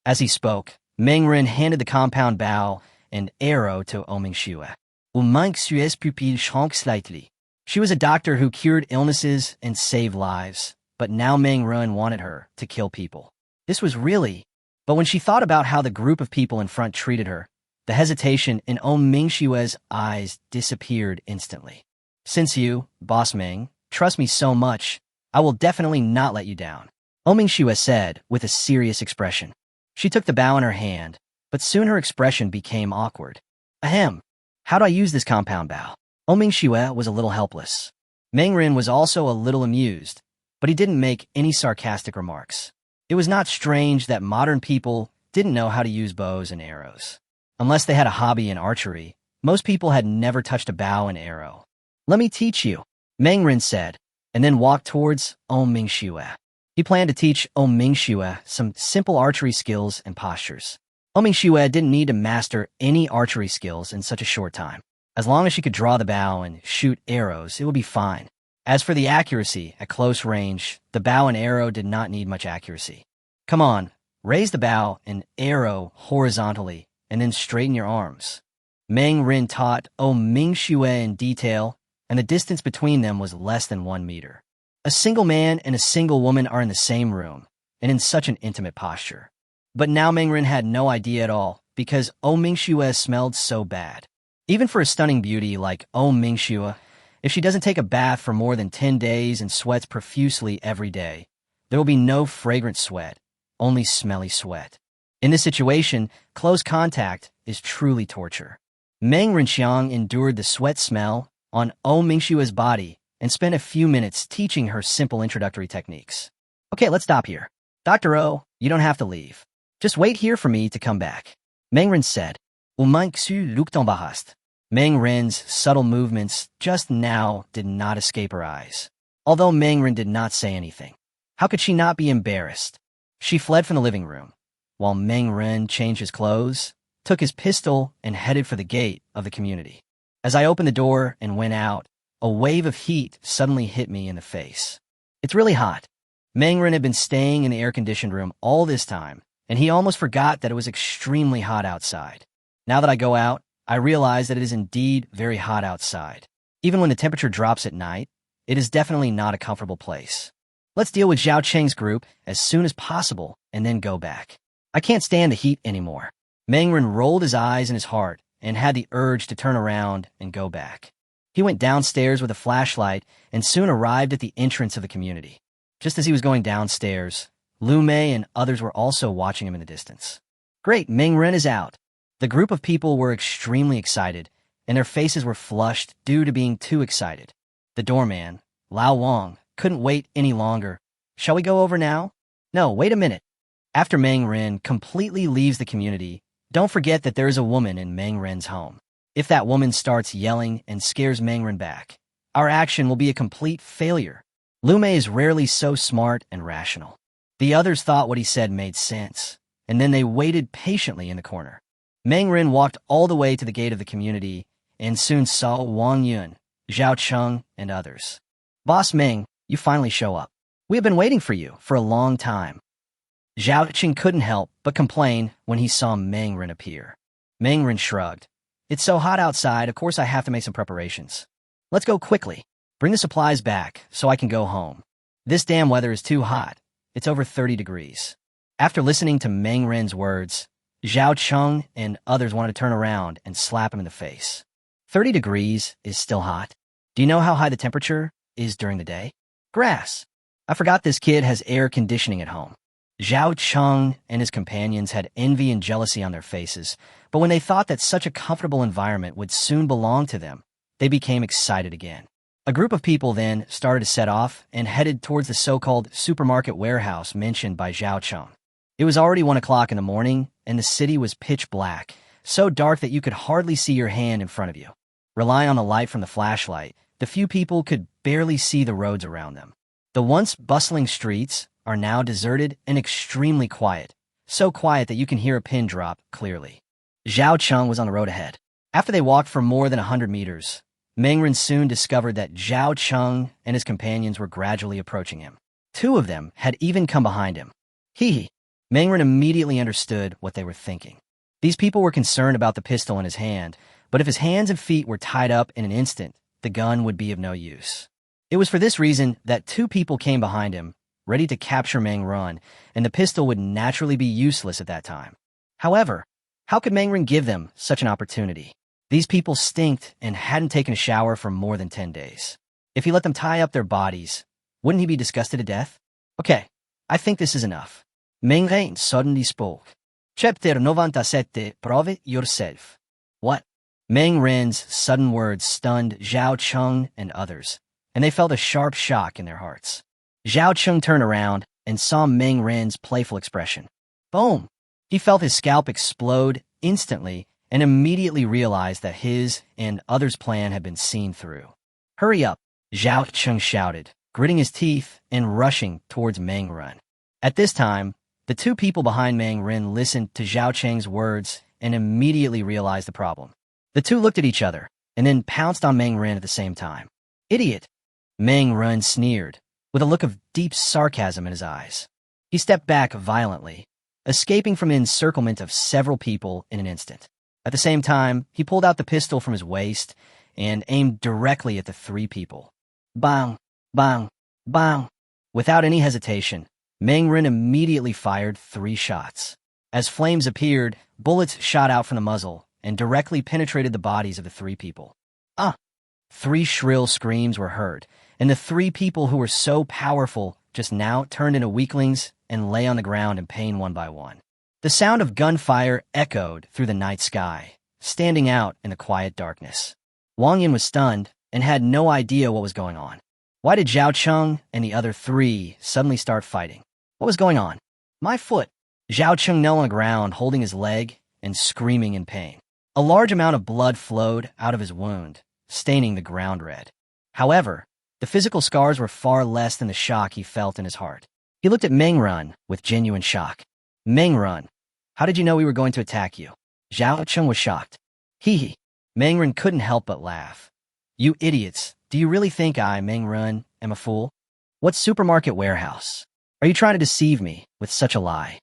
As he spoke, Meng Ren handed the compound bow and arrow to Ming Xue. Ming Xue's pupil shrank slightly. She was a doctor who cured illnesses and saved lives, but now Meng Ren wanted her to kill people. This was really... But when she thought about how the group of people in front treated her, the hesitation in Ming Xue's eyes disappeared instantly. Since you, Boss Meng, trust me so much, I will definitely not let you down, Ming Xue said with a serious expression. She took the bow in her hand, but soon her expression became awkward. Ahem, how do I use this compound bow? Ming Xue was a little helpless. Meng Ren was also a little amused, but he didn't make any sarcastic remarks. It was not strange that modern people didn't know how to use bows and arrows. Unless they had a hobby in archery, most people had never touched a bow and arrow. Let me teach you, Meng Ren said. and then walked towards Mingxue. He planned to teach Mingxue some simple archery skills and postures. Mingxue didn't need to master any archery skills in such a short time. As long as she could draw the bow and shoot arrows, it would be fine. As for the accuracy, at close range, the bow and arrow did not need much accuracy. Come on, raise the bow and arrow horizontally, and then straighten your arms. Meng Rin taught Mingxue in detail, and the distance between them was less than 1 meter. A single man and a single woman are in the same room, and in such an intimate posture. But now Meng Rin had no idea at all, because Mingxue smelled so bad. Even for a stunning beauty like Mingxue, if she doesn't take a bath for more than 10 days and sweats profusely every day, there will be no fragrant sweat, only smelly sweat. In this situation, close contact is truly torture. Meng Rinxiang endured the sweat smell on Mingxue's body and spent a few minutes teaching her simple introductory techniques. Okay, let's stop here. Dr. O, you don't have to leave. Just wait here for me to come back. Meng Rin said. Meng Rin's subtle movements just now did not escape her eyes. Although Meng Rin did not say anything, how could she not be embarrassed? She fled from the living room, while Meng Rin changed his clothes, took his pistol, and headed for the gate of the community. As I opened the door and went out, a wave of heat suddenly hit me in the face. It's really hot. Meng Rin had been staying in the air-conditioned room all this time, and he almost forgot that it was extremely hot outside. Now that I go out, I realize that it is indeed very hot outside. Even when the temperature drops at night, it is definitely not a comfortable place. Let's deal with Zhao Cheng's group as soon as possible and then go back. I can't stand the heat anymore. Meng Rin rolled his eyes in his heart and had the urge to turn around and go back. He went downstairs with a flashlight and soon arrived at the entrance of the community. Just as he was going downstairs, Lu Mei and others were also watching him in the distance. Great, Meng Rin is out. The group of people were extremely excited, and their faces were flushed due to being too excited. The doorman, Lao Wang, couldn't wait any longer. Shall we go over now? No, wait a minute. After Meng Rin completely leaves the community, don't forget that there is a woman in Meng Rin's home. If that woman starts yelling and scares Meng Rin back, our action will be a complete failure. Lu Mei is rarely so smart and rational. The others thought what he said made sense, and then they waited patiently in the corner. Meng Rin walked all the way to the gate of the community and soon saw Wang Yun, Zhao Cheng, and others. Boss Meng, you finally show up. We have been waiting for you for a long time. Zhao Cheng couldn't help but complain when he saw Meng Rin appear. Meng Rin shrugged. It's so hot outside, of course I have to make some preparations. Let's go quickly. Bring the supplies back so I can go home. This damn weather is too hot. It's over 30 degrees. After listening to Meng Rin's words, Zhao Cheng and others wanted to turn around and slap him in the face. 30 degrees is still hot. Do you know how high the temperature is during the day? Grass. I forgot this kid has air conditioning at home. Zhao Cheng and his companions had envy and jealousy on their faces, but when they thought that such a comfortable environment would soon belong to them, they became excited again. A group of people then started to set off and headed towards the so-called supermarket warehouse mentioned by Zhao Cheng. It was already 1 o'clock in the morning, and the city was pitch black, so dark that you could hardly see your hand in front of you. Relying on the light from the flashlight, the few people could barely see the roads around them. The once bustling streets are now deserted and extremely quiet, so quiet that you can hear a pin drop clearly. Zhao Cheng was on the road ahead. After they walked for more than 100 meters, Meng Rin soon discovered that Zhao Cheng and his companions were gradually approaching him. 2 of them had even come behind him. Hee. Meng Rin immediately understood what they were thinking. These people were concerned about the pistol in his hand, but if his hands and feet were tied up in an instant, the gun would be of no use. It was for this reason that 2 people came behind him, ready to capture Meng Rin, and the pistol would naturally be useless at that time. However, how could Meng Rin give them such an opportunity? These people stinked and hadn't taken a shower for more than 10 days. If he let them tie up their bodies, wouldn't he be disgusted to death? Okay, I think this is enough. Meng Rin suddenly spoke. Chapter 97, Prove yourself. What? Meng Rin's sudden words stunned Zhao Cheng and others, and they felt a sharp shock in their hearts. Zhao Cheng turned around and saw Meng Rin's playful expression. Boom! He felt his scalp explode instantly and immediately realized that his and others' plan had been seen through. Hurry up, Zhao Cheng shouted, gritting his teeth and rushing towards Meng Run. At this time, the two people behind Meng Ren listened to Zhao Cheng's words and immediately realized the problem. The two looked at each other and then pounced on Meng Ren at the same time. "Idiot!" Meng Ren sneered, with a look of deep sarcasm in his eyes. He stepped back violently, escaping from the encirclement of several people in an instant. At the same time, he pulled out the pistol from his waist and aimed directly at the three people. Bang! Bang! Bang! Without any hesitation, Meng Ren immediately fired 3 shots. As flames appeared, bullets shot out from the muzzle and directly penetrated the bodies of the 3 people. Ah! 3 shrill screams were heard, and the 3 people who were so powerful just now turned into weaklings and lay on the ground in pain one by one. The sound of gunfire echoed through the night sky, standing out in the quiet darkness. Wang Yin was stunned and had no idea what was going on. Why did Zhao Cheng and the other 3 suddenly start fighting? What was going on? My foot! Zhao Cheng knelt on the ground, holding his leg and screaming in pain. A large amount of blood flowed out of his wound, staining the ground red. However, the physical scars were far less than the shock he felt in his heart. He looked at Meng Run with genuine shock. Meng Run, how did you know we were going to attack you? Zhao Cheng was shocked. Hee hee. Meng Run couldn't help but laugh. You idiots, do you really think I, Meng Run, am a fool? What supermarket warehouse? Are you trying to deceive me with such a lie?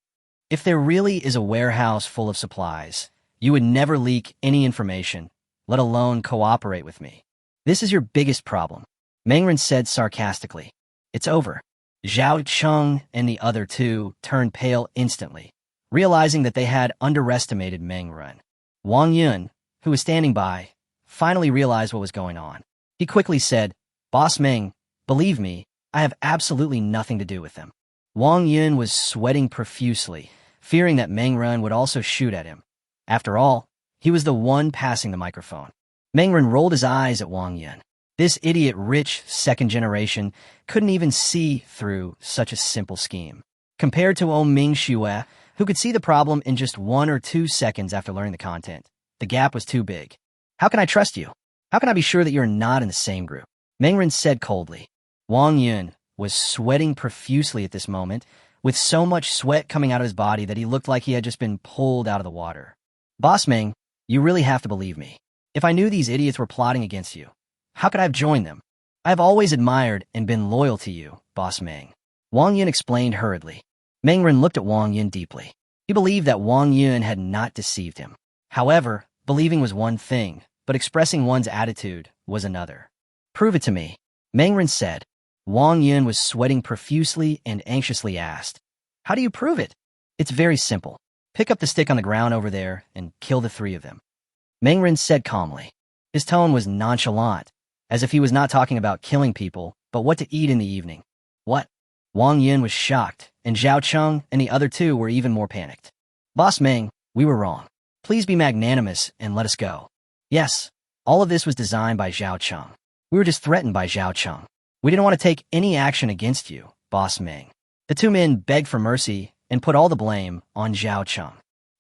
If there really is a warehouse full of supplies, you would never leak any information, let alone cooperate with me. This is your biggest problem, Meng Run said sarcastically. It's over. Zhao Cheng and the other 2 turned pale instantly, realizing that they had underestimated Meng Run. Wang Yun, who was standing by, finally realized what was going on. He quickly said, Boss Meng, believe me, I have absolutely nothing to do with them. Wang Yun was sweating profusely, fearing that Meng Run would also shoot at him. After all, he was the one passing the microphone. Meng Run rolled his eyes at Wang Yun. This idiot rich second generation couldn't even see through such a simple scheme. Compared to Ming Xue, who could see the problem in just 1 or 2 seconds after learning the content, the gap was too big. How can I trust you? How can I be sure that you're not in the same group? Meng Run said coldly. Wang Yun was sweating profusely at this moment, with so much sweat coming out of his body that he looked like he had just been pulled out of the water. Boss Meng, you really have to believe me. If I knew these idiots were plotting against you, how could I have joined them? I have always admired and been loyal to you, Boss Meng. Wang Yun explained hurriedly. Meng Run looked at Wang Yun deeply. He believed that Wang Yun had not deceived him. However, believing was one thing, but expressing one's attitude was another. Prove it to me, Meng Run said. Wang Yun was sweating profusely and anxiously asked, How do you prove it? It's very simple. Pick up the stick on the ground over there and kill the 3 of them. Meng Run said calmly. His tone was nonchalant, as if he was not talking about killing people, but what to eat in the evening. What? Wang Yun was shocked, and Zhao Cheng and the other 2 were even more panicked. Boss Meng, we were wrong. Please be magnanimous and let us go. Yes, all of this was designed by Zhao Cheng. We were just threatened by Zhao Cheng. We didn't want to take any action against you, Boss Meng. The 2 men begged for mercy and put all the blame on Zhao Cheng.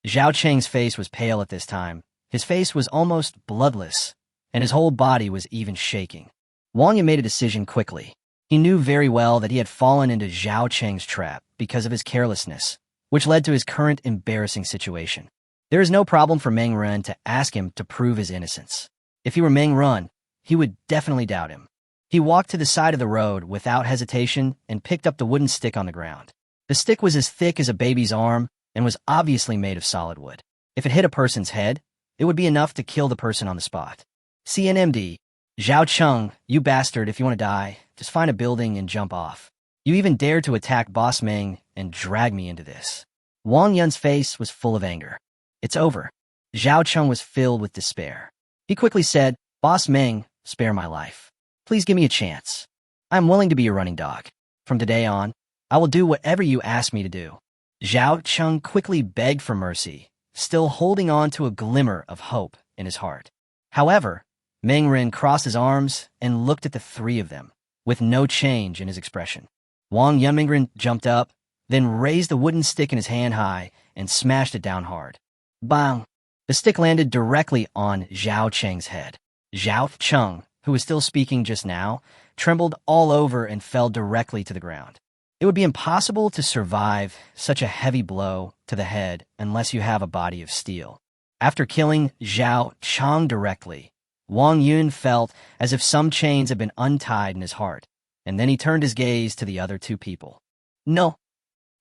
Zhao Cheng's face was pale at this time. His face was almost bloodless, and his whole body was even shaking. Wang Yun made a decision quickly. He knew very well that he had fallen into Zhao Cheng's trap because of his carelessness, which led to his current embarrassing situation. There is no problem for Meng Run to ask him to prove his innocence. If he were Meng Run, he would definitely doubt him. He walked to the side of the road without hesitation and picked up the wooden stick on the ground. The stick was as thick as a baby's arm and was obviously made of solid wood. If it hit a person's head, it would be enough to kill the person on the spot. CNMD, Zhao Cheng, you bastard, if you want to die, just find a building and jump off. You even dared to attack Boss Meng and drag me into this. Wang Yun's face was full of anger. It's over. Zhao Cheng was filled with despair. He quickly said, Boss Meng, spare my life. Please give me a chance. I am willing to be your running dog. From today on, I will do whatever you ask me to do. Zhao Cheng quickly begged for mercy, still holding on to a glimmer of hope in his heart. However, Meng Ren crossed his arms and looked at the 3 of them, with no change in his expression. Wang Yunmingren jumped up, then raised the wooden stick in his hand high and smashed it down hard. Bang! The stick landed directly on Zhao Cheng's head. Zhao Cheng, who was still speaking just now, trembled all over and fell directly to the ground. It would be impossible to survive such a heavy blow to the head unless you have a body of steel. After killing Zhao Chang directly, Wang Yun felt as if some chains had been untied in his heart, and then he turned his gaze to the other two people. No.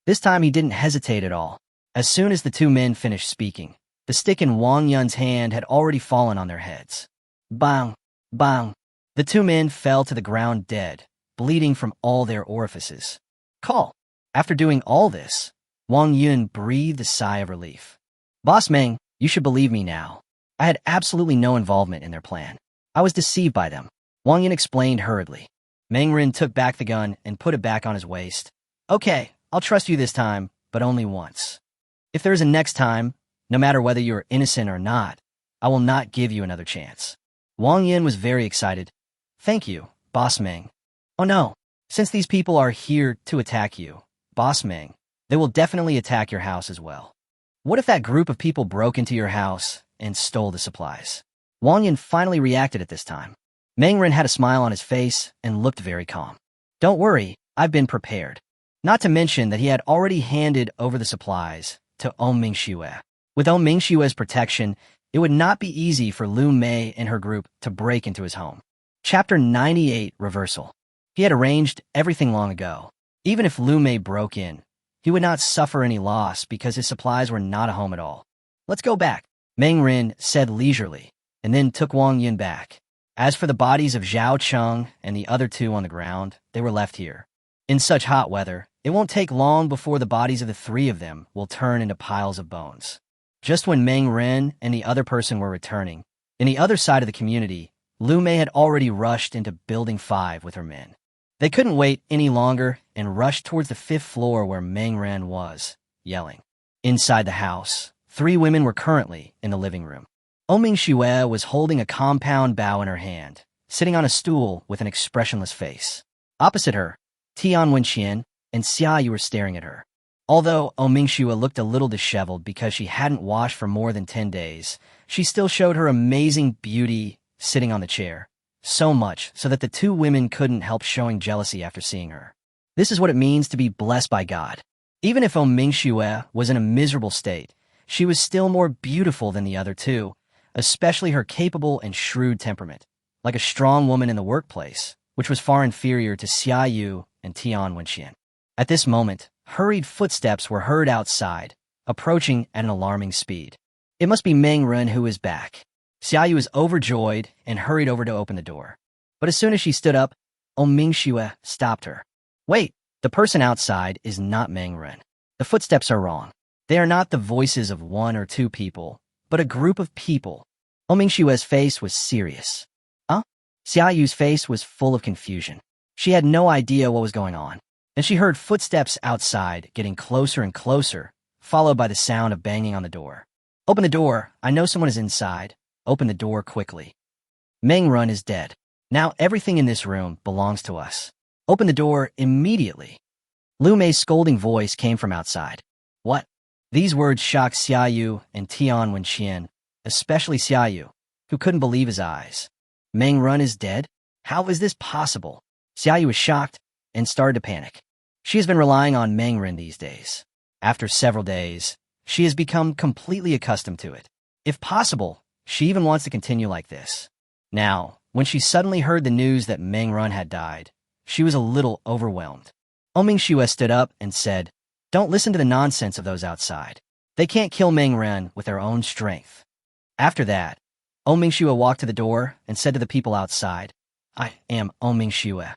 This time he didn't hesitate at all. As soon as the two men finished speaking, the stick in Wang Yun's hand had already fallen on their heads. Bang! Bang! The two men fell to the ground dead, bleeding from all their orifices. Call. After doing all this, Wang Yun breathed a sigh of relief. Boss Meng, you should believe me now. I had absolutely no involvement in their plan. I was deceived by them. Wang Yun explained hurriedly. Meng Ren took back the gun and put it back on his waist. Okay, I'll trust you this time, but only once. If there is a next time, no matter whether you are innocent or not, I will not give you another chance. Wang Yun was very excited. Thank you, Boss Meng. Oh no, since these people are here to attack you, Boss Meng, they will definitely attack your house as well. What if that group of people broke into your house and stole the supplies? Wang Yun finally reacted at this time. Meng Ren had a smile on his face and looked very calm. Don't worry, I've been prepared. Not to mention that he had already handed over the supplies to Mingxue. With Mingxue's protection, it would not be easy for Lu Mei and her group to break into his home. Chapter 98, Reversal. He had arranged everything long ago. Even if Lu Mei broke in, he would not suffer any loss because his supplies were not a home at all. Let's go back, Meng Ren said leisurely, and then took Wang Yun back. As for the bodies of Zhao Cheng and the other two on the ground, they were left here. In such hot weather, it won't take long before the bodies of the three of them will turn into piles of bones. Just when Meng Ren and the other person were returning, in the other side of the community, Lu Mei had already rushed into Building 5 with her men. They couldn't wait any longer and rushed towards the 5th floor where Meng Ren was, yelling. Inside the house, 3 women were currently in the living room. Mingxue was holding a compound bow in her hand, sitting on a stool with an expressionless face. Opposite her, Tian Wenqian and Xia Yu were staring at her. Although Mingxue looked a little disheveled because she hadn't washed for more than 10 days, she still showed her amazing beauty sitting on the chair. So much so that the 2 women couldn't help showing jealousy after seeing her. This is what it means to be blessed by God. Even if Mingxue was in a miserable state, she was still more beautiful than the other 2, especially her capable and shrewd temperament, like a strong woman in the workplace, which was far inferior to Xia Yu and Tian Wenqian. At this moment, hurried footsteps were heard outside, approaching at an alarming speed. It must be Meng Ren who is back. Xia Yu was overjoyed and hurried over to open the door. But as soon as she stood up, Mingxue stopped her. Wait, the person outside is not Meng Ren. The footsteps are wrong. They are not the voices of 1 or 2 people, but a group of people. Mingxue's face was serious. Huh? Xia Yu's face was full of confusion. She had no idea what was going on. Then she heard footsteps outside getting closer and closer, followed by the sound of banging on the door. Open the door. I know someone is inside. Open the door quickly. Meng Ren is dead. Now everything in this room belongs to us. Open the door immediately. Lu Mei's scolding voice came from outside. What? These words shocked Xia Yu and Tian Wenqian, especially Xia Yu, who couldn't believe his eyes. Meng Ren is dead? How is this possible? Xia Yu was shocked and started to panic. She has been relying on Meng Ren these days. After several days, she has become completely accustomed to it. If possible, she even wants to continue like this. Now, when she suddenly heard the news that Meng Ren had died, she was a little overwhelmed. Mingxue stood up and said, Don't listen to the nonsense of those outside. They can't kill Meng Ren with their own strength. After that, Mingxue walked to the door and said to the people outside, I am Mingxue.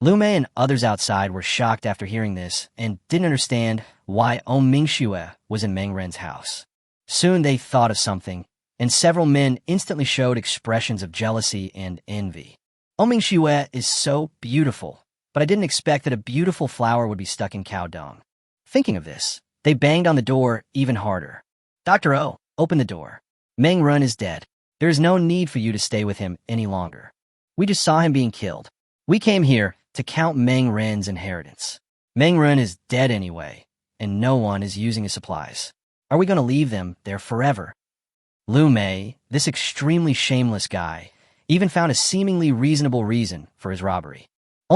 Lu Mei and others outside were shocked after hearing this and didn't understand why Mingxue was in Meng Ren's house. Soon they thought of something, and several men instantly showed expressions of jealousy and envy. Mingxue is so beautiful, but I didn't expect that a beautiful flower would be stuck in cow dung. Thinking of this, they banged on the door even harder. Dr. O, open the door. Meng Ren is dead. There is no need for you to stay with him any longer. We just saw him being killed. We came here to count Meng Ren's inheritance. Meng Ren is dead anyway, and no one is using his supplies. Are we going to leave them there forever? Lu Mei, this extremely shameless guy, even found a seemingly reasonable reason for his robbery.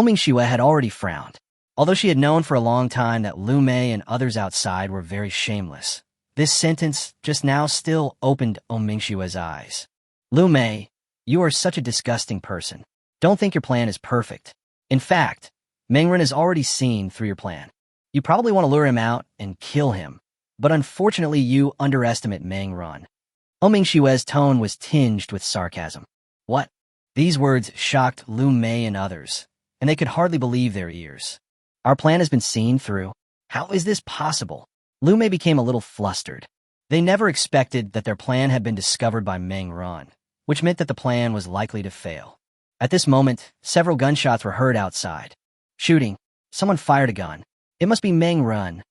Mingxue had already frowned. Although she had known for a long time that Lu Mei and others outside were very shameless, this sentence just now still opened Mingxue's eyes. Lu Mei, you are such a disgusting person. Don't think your plan is perfect. In fact, Mengren has already seen through your plan. You probably want to lure him out and kill him, but unfortunately you underestimate Mengren. Mingxue's tone was tinged with sarcasm. What? These words shocked Lu Mei and others, and they could hardly believe their ears. Our plan has been seen through. How is this possible? Lu Mei became a little flustered. They never expected that their plan had been discovered by Mengren, which meant that the plan was likely to fail. At this moment, several gunshots were heard outside. Shooting. Someone fired a gun. It must be Mengren.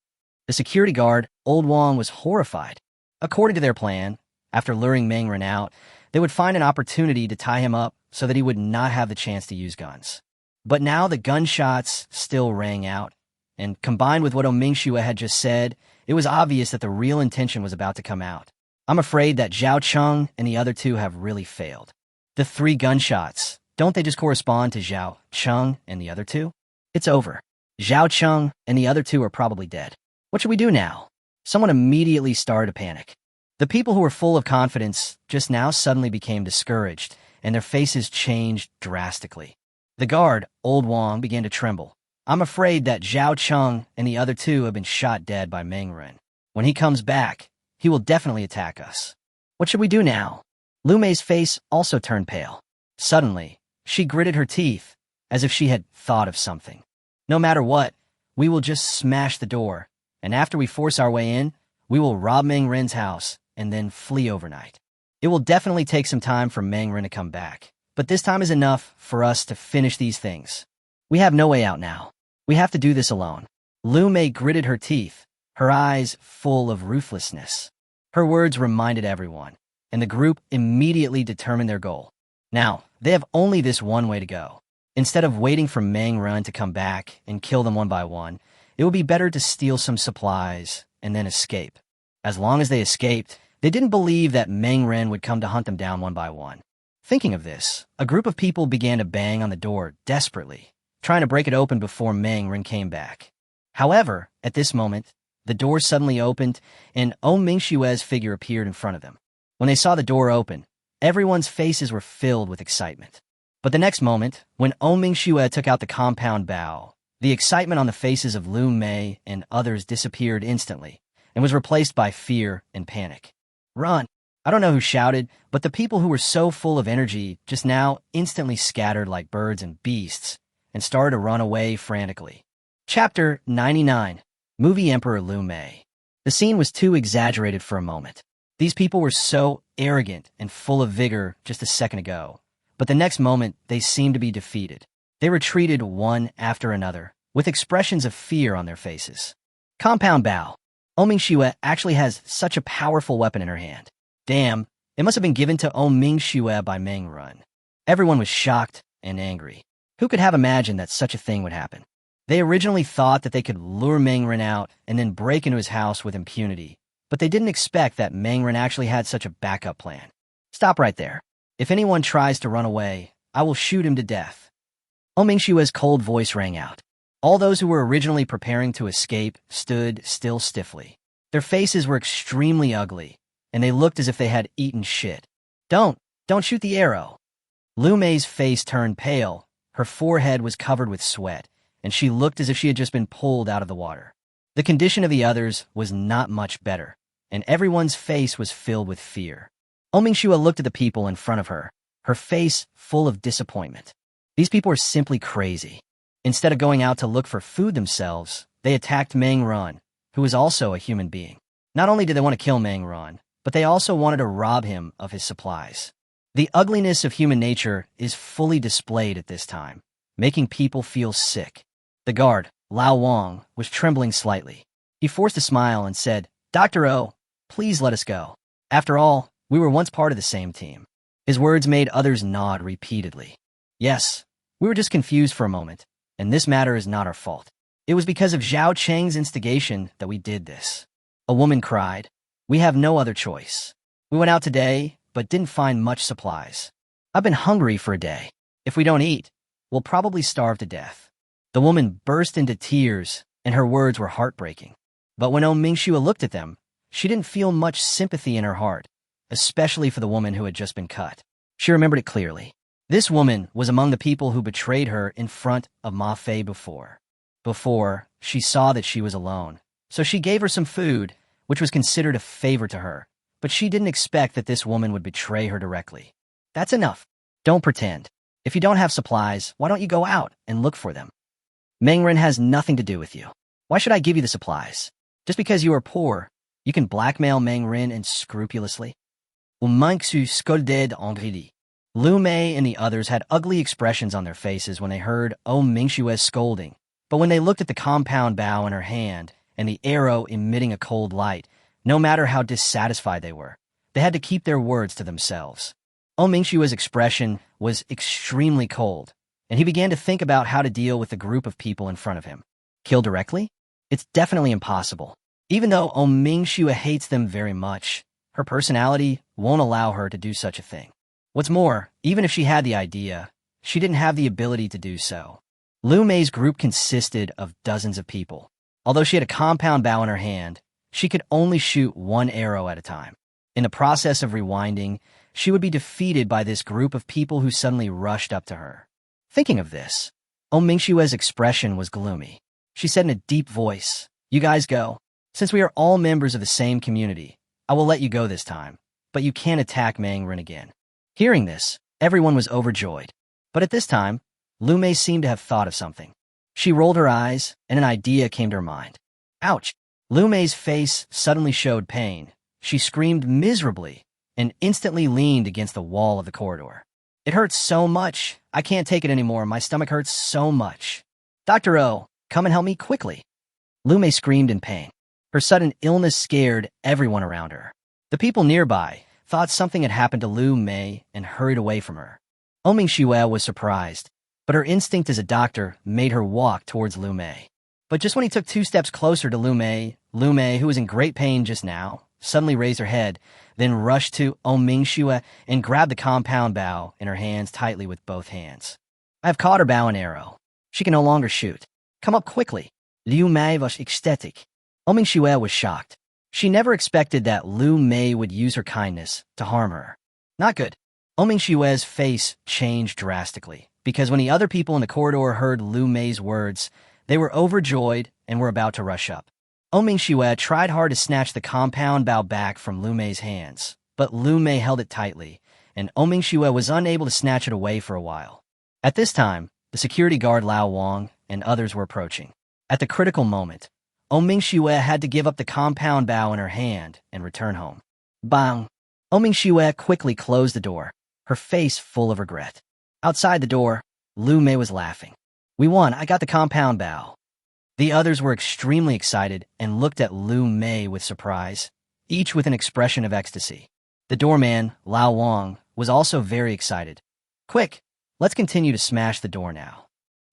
The security guard, Old Wong, was horrified. According to their plan, after luring Mengren out, they would find an opportunity to tie him up so that he would not have the chance to use guns. But now the gunshots still rang out, and combined with what Mingxue had just said, it was obvious that the real intention was about to come out. I'm afraid that Zhao Cheng and the other two have really failed. The 3 gunshots, don't they just correspond to Zhao Cheng and the other two? It's over. Zhao Cheng and the other two are probably dead. What should we do now? Someone immediately started to panic. The people who were full of confidence just now suddenly became discouraged, and their faces changed drastically. The guard, Old Wong, began to tremble. I'm afraid that Zhao Cheng and the other two have been shot dead by Mengren. When he comes back, he will definitely attack us. What should we do now? Lu Mei's face also turned pale. Suddenly, she gritted her teeth, as if she had thought of something. No matter what, we will just smash the door, and after we force our way in, we will rob Mengren's house and then flee overnight. It will definitely take some time for Mengren to come back, but this time is enough for us to finish these things. We have no way out now. We have to do this alone. Lu Mei gritted her teeth, her eyes full of ruthlessness. Her words reminded everyone, and the group immediately determined their goal. Now, they have only this one way to go. Instead of waiting for Mengren to come back and kill them one by one, it would be better to steal some supplies and then escape. As long as they escaped, they didn't believe that Mengren would come to hunt them down one by one. Thinking of this, a group of people began to bang on the door desperately, trying to break it open before Mengren came back. However, at this moment, the door suddenly opened and Mingxue's figure appeared in front of them. When they saw the door open, everyone's faces were filled with excitement. But the next moment, when Mingxue took out the compound bow, the excitement on the faces of Lu Mei and others disappeared instantly and was replaced by fear and panic. Run! I don't know who shouted, but the people who were so full of energy just now instantly scattered like birds and beasts and started to run away frantically. Chapter 99. Movie Emperor Lu Mei. The scene was too exaggerated for a moment. These people were so arrogant and full of vigor just a second ago, but the next moment they seemed to be defeated. They retreated one after another, with expressions of fear on their faces. Compound bow. Mingxue actually has such a powerful weapon in her hand. Damn, it must have been given to Mingxue by Mengren. Everyone was shocked and angry. Who could have imagined that such a thing would happen? They originally thought that they could lure Mengren out and then break into his house with impunity, but they didn't expect that Mengren actually had such a backup plan. Stop right there. If anyone tries to run away, I will shoot him to death. Mingxue's cold voice rang out. All those who were originally preparing to escape stood still stiffly. Their faces were extremely ugly, and they looked as if they had eaten shit. Don't shoot the arrow. Lu Mei's face turned pale, her forehead was covered with sweat, and she looked as if she had just been pulled out of the water. The condition of the others was not much better, and everyone's face was filled with fear. Mingxue looked at the people in front of her, her face full of disappointment. These people are simply crazy. Instead of going out to look for food themselves, they attacked Mengren, who was also a human being. Not only did they want to kill Mengren, but they also wanted to rob him of his supplies. The ugliness of human nature is fully displayed at this time, making people feel sick. The guard, Lao Wang, was trembling slightly. He forced a smile and said, "Dr. O, please let us go. After all, we were once part of the same team." His words made others nod repeatedly. Yes, we were just confused for a moment, and this matter is not our fault. It was because of Zhao Cheng's instigation that we did this. A woman cried, "We have no other choice. We went out today, but didn't find much supplies. I've been hungry for a day. If we don't eat, will probably starve to death." The woman burst into tears, and her words were heartbreaking. But when Mingxue looked at them, she didn't feel much sympathy in her heart, especially for the woman who had just been cut. She remembered it clearly. This woman was among the people who betrayed her in front of Ma Fei before. She saw that she was alone, so she gave her some food, which was considered a favor to her, but she didn't expect that this woman would betray her directly. "That's enough. Don't pretend. If you don't have supplies, why don't you go out and look for them? Mengren has nothing to do with you. Why should I give you the supplies? Just because you are poor, you can blackmail Mengren unscrupulously?" Mingxue scolded angrily. Lu Mei and the others had ugly expressions on their faces when they heard Mingxue's scolding, but when they looked at the compound bow in her hand and the arrow emitting a cold light, no matter how dissatisfied they were, they had to keep their words to themselves. Mingxue's expression was extremely cold, and he began to think about how to deal with the group of people in front of him. Kill directly? It's definitely impossible. Even though Mingxue hates them very much, her personality won't allow her to do such a thing. What's more, even if she had the idea, she didn't have the ability to do so. Lu Mei's group consisted of dozens of people. Although she had a compound bow in her hand, she could only shoot one arrow at a time. In the process of rewinding, she would be defeated by this group of people who suddenly rushed up to her. Thinking of this, Mingxue's expression was gloomy. She said in a deep voice, "You guys go. Since we are all members of the same community, I will let you go this time, but you can't attack Mengren again." Hearing this, everyone was overjoyed. But at this time, Lu Mei seemed to have thought of something. She rolled her eyes, and an idea came to her mind. Ouch! Lu Mei's face suddenly showed pain. She screamed miserably and instantly leaned against the wall of the corridor. "It hurts so much. I can't take it anymore. My stomach hurts so much. Dr. O, come and help me quickly." Lu Mei screamed in pain. Her sudden illness scared everyone around her. The people nearby thought something had happened to Lu Mei and hurried away from her. Mingxue was surprised, but her instinct as a doctor made her walk towards Lu Mei. But just when he took 2 steps closer to Lu Mei, who was in great pain just now, suddenly raised her head, then rushed to Mingxue and grabbed the compound bow in her hands tightly with both hands. "I have caught her bow and arrow. She can no longer shoot. Come up quickly." Liu Mei was ecstatic. Mingxue was shocked. She never expected that Lu Mei would use her kindness to harm her. Not good. Mingxue's face changed drastically, because when the other people in the corridor heard Lu Mei's words, they were overjoyed and were about to rush up. Mingxue tried hard to snatch the compound bow back from Lu Mei's hands, but Lu Mei held it tightly, and Mingxue was unable to snatch it away for a while. At this time, the security guard Lao Wang and others were approaching. At the critical moment, Mingxue had to give up the compound bow in her hand and return home. Bang! Mingxue quickly closed the door, her face full of regret. Outside the door, Lu Mei was laughing. "We won. I got the compound bow." The others were extremely excited and looked at Lu Mei with surprise, each with an expression of ecstasy. The doorman, Lao Wang, was also very excited. "Quick, let's continue to smash the door now.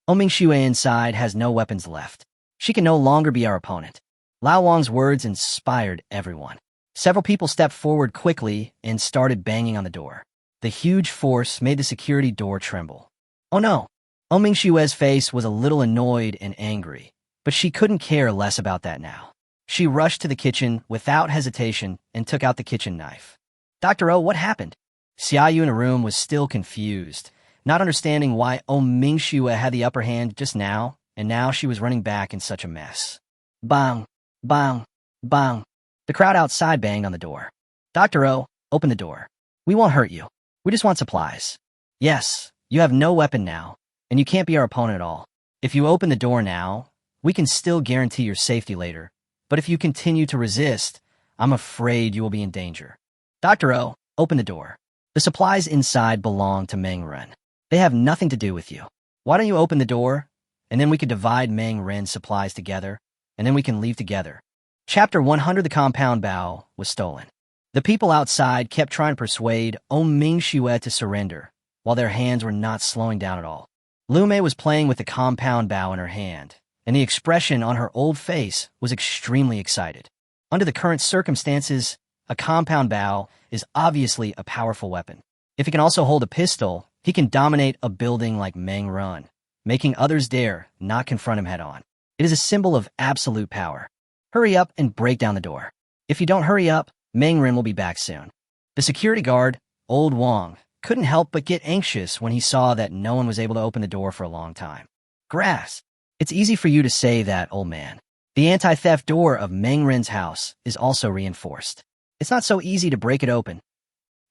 Mingxue inside has no weapons left. She can no longer be our opponent." Lao Wang's words inspired everyone. Several people stepped forward quickly and started banging on the door. The huge force made the security door tremble. Oh no! Mingxue's face was a little annoyed and angry, but she couldn't care less about that now. She rushed to the kitchen without hesitation and took out the kitchen knife. "Dr. O, what happened?" Xiaoyu in a room was still confused, not understanding why Mingxue had the upper hand just now, and now she was running back in such a mess. Bang! Bang! Bang! The crowd outside banged on the door. "Dr. O, open the door. We won't hurt you. We just want supplies." "Yes, you have no weapon now, and you can't be our opponent at all. If you open the door now, we can still guarantee your safety later, but if you continue to resist, I'm afraid you will be in danger. Dr. O, open the door. The supplies inside belong to Mengren. They have nothing to do with you. Why don't you open the door, and then we could divide Mengren's supplies together, and then we can leave together." Chapter 100. The compound bow was stolen. The people outside kept trying to persuade Mingxue to surrender, while their hands were not slowing down at all. Lu Mei was playing with the compound bow in her hand, and the expression on her old face was extremely excited. Under the current circumstances, a compound bow is obviously a powerful weapon. If he can also hold a pistol, he can dominate a building like Mengren, making others dare not confront him head-on. It is a symbol of absolute power. Hurry up and break down the door. If you don't hurry up, Mengren will be back soon. The security guard, Old Wong, couldn't help but get anxious when he saw that no one was able to open the door for a long time. Grass. It's easy for you to say that, old man. The anti-theft door of Mengren's house is also reinforced. It's not so easy to break it open.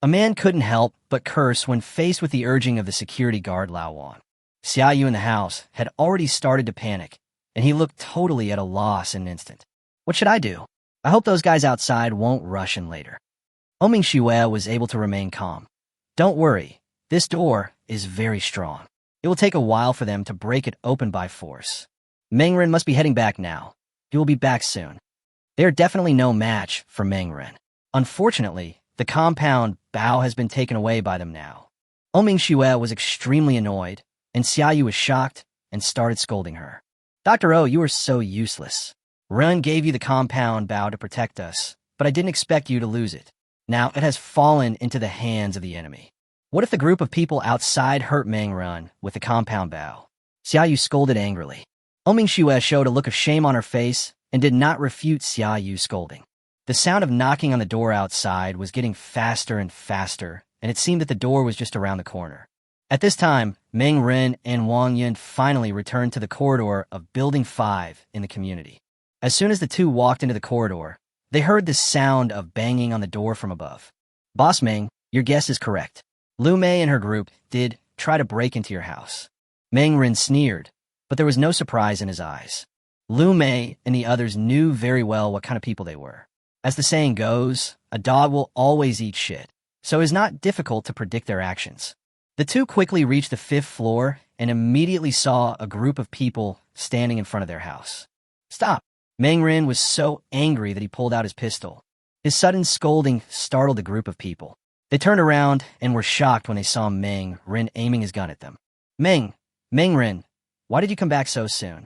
A man couldn't help but curse when faced with the urging of the security guard Lao Wan. Xiaoyu in the house had already started to panic, and he looked totally at a loss in an instant. What should I do? I hope those guys outside won't rush in later. Oming Shue was able to remain calm. Don't worry, this door is very strong. It will take a while for them to break it open by force. Mengren must be heading back now. He will be back soon. They are definitely no match for Mengren. Unfortunately, the compound Bao has been taken away by them now. Oming Shue was extremely annoyed, and Xiaoyu was shocked and started scolding her. Dr. O, you are so useless. Ren gave you the compound Bao to protect us, but I didn't expect you to lose it. Now it has fallen into the hands of the enemy. What if the group of people outside hurt Mengren with the compound Bao? Xiaoyu scolded angrily. Oming Shue showed a look of shame on her face and did not refute Xiaoyu's scolding. The sound of knocking on the door outside was getting faster and faster, and it seemed that the door was just around the corner. At this time, Meng Ren and Wang Yun finally returned to the corridor of Building 5 in the community. As soon as the two walked into the corridor, they heard the sound of banging on the door from above. Boss Meng, your guess is correct. Lu Mei and her group did try to break into your house. Meng Ren sneered, but there was no surprise in his eyes. Lu Mei and the others knew very well what kind of people they were. As the saying goes, a dog will always eat shit, so it is not difficult to predict their actions. The two quickly reached the 5th floor and immediately saw a group of people standing in front of their house. Stop! Meng Ren was so angry that he pulled out his pistol. His sudden scolding startled the group of people. They turned around and were shocked when they saw Meng Ren aiming his gun at them. Meng Ren, why did you come back so soon?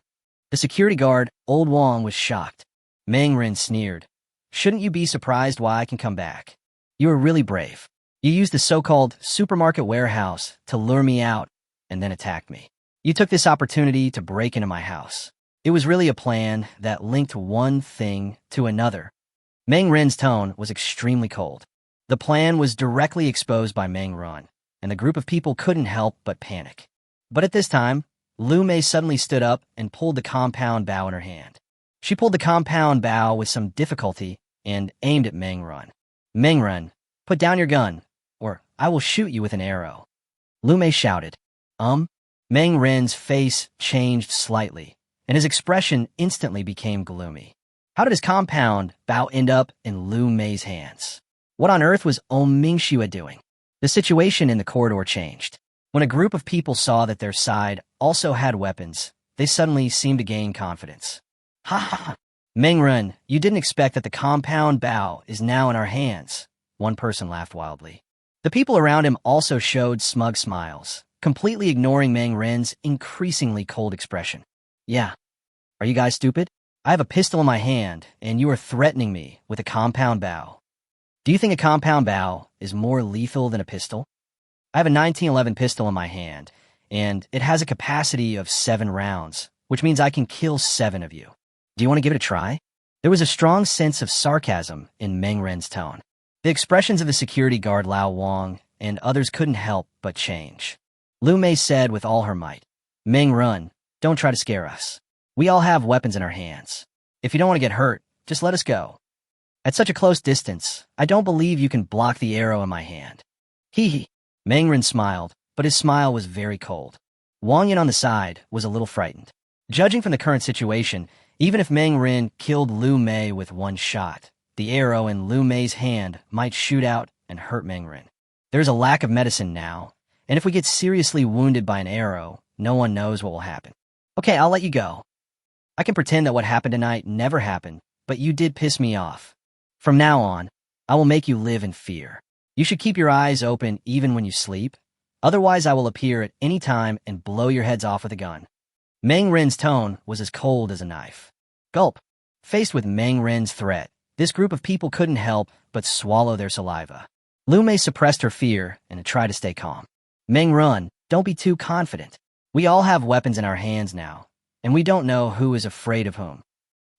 The security guard, Old Wong, was shocked. Meng Ren sneered. Shouldn't you be surprised why I can come back? You are really brave. You used the so-called supermarket warehouse to lure me out and then attacked me. You took this opportunity to break into my house. It was really a plan that linked one thing to another. Meng Ren's tone was extremely cold. The plan was directly exposed by Meng Ren, and the group of people couldn't help but panic. But at this time, Lu Mei suddenly stood up and pulled the compound Bao in her hand. She pulled the compound Bao with some difficulty and aimed at Meng Ren. Meng Ren, put down your gun, or I will shoot you with an arrow. Lu Mei shouted. Meng Ren's face changed slightly, and his expression instantly became gloomy. How did his compound Bao end up in Lu Mei's hands? What on earth was Oming Shue doing? The situation in the corridor changed. When a group of people saw that their side also had weapons, they suddenly seemed to gain confidence. Ha ha ha! Meng Ren, you didn't expect that the compound Bao is now in our hands. One person laughed wildly. The people around him also showed smug smiles, completely ignoring Meng Ren's increasingly cold expression. Yeah. Are you guys stupid? I have a pistol in my hand, and you are threatening me with a compound Bao. Do you think a compound Bao is more lethal than a pistol? I have a 1911 pistol in my hand, and it has a capacity of 7 rounds, which means I can kill 7 of you. Do you want to give it a try? There was a strong sense of sarcasm in Meng Ren's tone. The expressions of the security guard Lao Wang and others couldn't help but change. Lu Mei said with all her might, Meng Ren, don't try to scare us. We all have weapons in our hands. If you don't want to get hurt, just let us go. At such a close distance, I don't believe you can block the arrow in my hand. Hee hee. Meng Ren smiled, but his smile was very cold. Wang Yun on the side was a little frightened. Judging from the current situation, even if Meng Ren killed Lu Mei with one shot, the arrow in Lu Mei's hand might shoot out and hurt Meng Ren. There's a lack of medicine now, and if we get seriously wounded by an arrow, no one knows what will happen. Okay, I'll let you go. I can pretend that what happened tonight never happened, but you did piss me off. From now on, I will make you live in fear. You should keep your eyes open even when you sleep. Otherwise, I will appear at any time and blow your heads off with a gun. Meng Ren's tone was as cold as a knife. Gulp. Faced with Meng Ren's threat, this group of people couldn't help but swallow their saliva. Lu Mei suppressed her fear and tried to stay calm. Meng Ren, don't be too confident. We all have weapons in our hands now, and we don't know who is afraid of whom.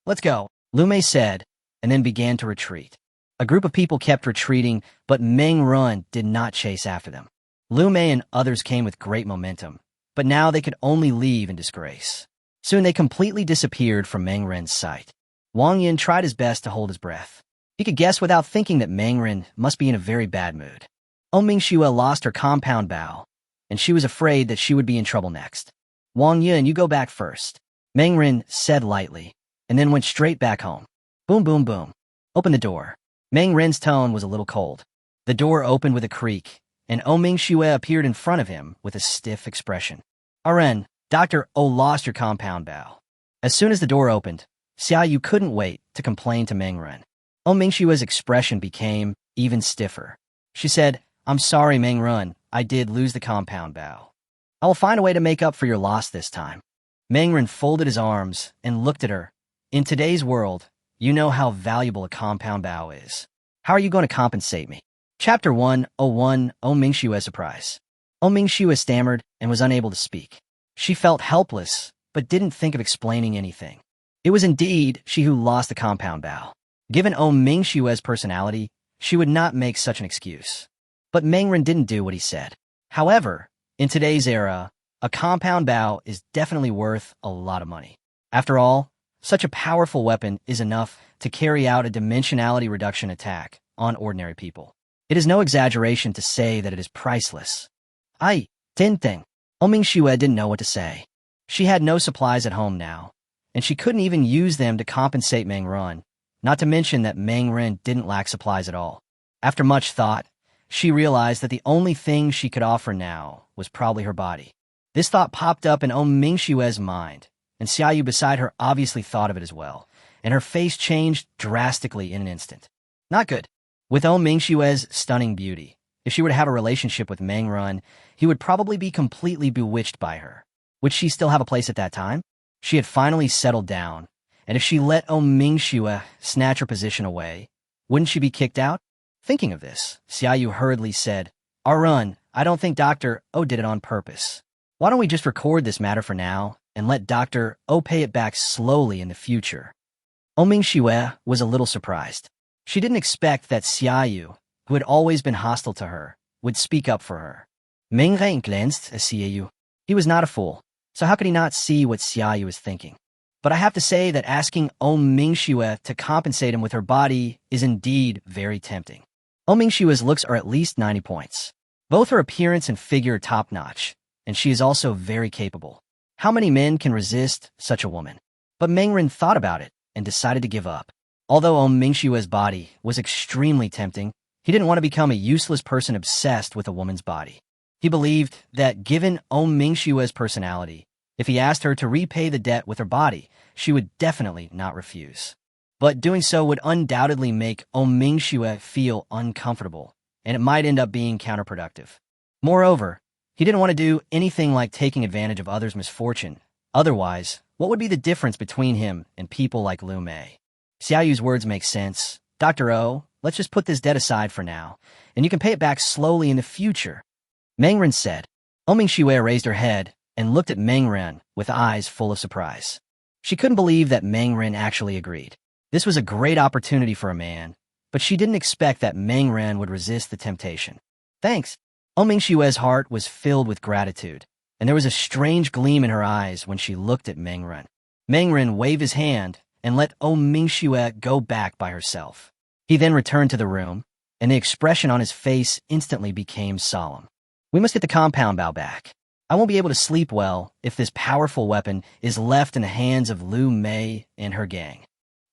Let's go, Lu Mei said, and then began to retreat. A group of people kept retreating, but Meng Run did not chase after them. Lu Mei and others came with great momentum, but now they could only leave in disgrace. Soon they completely disappeared from Meng Ren's sight. Wang Yin tried his best to hold his breath. He could guess without thinking that Meng Ren must be in a very bad mood. Mingxue lost her compound bow, and she was afraid that she would be in trouble next. Wang Yin, you go back first, Meng Ren said lightly, and then went straight back home. Boom, boom, boom. Open the door. Meng Ren's tone was a little cold. The door opened with a creak, and Mingxue appeared in front of him with a stiff expression. Ren, Dr. O lost your compound bow. As soon as the door opened, Xiaoyu couldn't wait to complain to Meng Ren. Mingxue's expression became even stiffer. She said, I'm sorry, Meng Ren, I did lose the compound bow. I will find a way to make up for your loss this time. Meng Ren folded his arms and looked at her. In today's world, you know how valuable a compound bow is. How are you going to compensate me? Chapter 101, Mingxue's surprise. Mingxue stammered and was unable to speak. She felt helpless, but didn't think of explaining anything. It was indeed she who lost the compound bow. Given Mingxue's personality, she would not make such an excuse. But Meng Ren didn't do what he said. However, in today's era, a compound bow is definitely worth a lot of money. After all, such a powerful weapon is enough to carry out a dimensionality reduction attack on ordinary people. It is no exaggeration to say that it is priceless. Ting. Mingxue didn't know what to say. She had no supplies at home now, and she couldn't even use them to compensate Meng Ren, not to mention that Meng Ren didn't lack supplies at all. After much thought, she realized that the only thing she could offer now was probably her body. This thought popped up in Mingxue's mind, and Xiaoyu beside her obviously thought of it as well, and her face changed drastically in an instant. Not good. With Mingxue's stunning beauty, if she were to have a relationship with Meng Ren, he would probably be completely bewitched by her. Would she still have a place at that time? She had finally settled down, and if she let Mingxue snatch her position away, wouldn't she be kicked out? Thinking of this, Xiaoyu hurriedly said, Run, I don't think Dr. O did it on purpose. Why don't we just record this matter for now and let Dr. O pay it back slowly in the future? Mingxue was a little surprised. She didn't expect that Xiaoyu, who had always been hostile to her, would speak up for her. Meng Ren glanced at Xiaoyu. He was not a fool, so how could he not see what Xiaoyu was thinking? But I have to say that asking Mingxue to compensate him with her body is indeed very tempting. Mingxue's looks are at least 90 points. Both her appearance and figure are top-notch, and she is also very capable. How many men can resist such a woman? But Meng Ren thought about it and decided to give up. Although Mingxue's body was extremely tempting, he didn't want to become a useless person obsessed with a woman's body. He believed that given Mingxue's personality, if he asked her to repay the debt with her body, she would definitely not refuse. But doing so would undoubtedly make Mingxue feel uncomfortable, and it might end up being counterproductive. Moreover, he didn't want to do anything like taking advantage of others' misfortune. Otherwise, what would be the difference between him and people like Lu Mei? Xiaoyu's words make sense. Dr. O, let's just put this debt aside for now, and you can pay it back slowly in the future. Meng Ren said. Mingxue raised her head and looked at Meng Ren with eyes full of surprise. She couldn't believe that Meng Ren actually agreed. This was a great opportunity for a man, but she didn't expect that Meng Ren would resist the temptation. Thanks. Mingxue's heart was filled with gratitude, and there was a strange gleam in her eyes when she looked at Meng Ren. Meng Ren waved his hand and let Mingxue go back by herself. He then returned to the room, and the expression on his face instantly became solemn. We must get the compound bow back. I won't be able to sleep well if this powerful weapon is left in the hands of Lu Mei and her gang.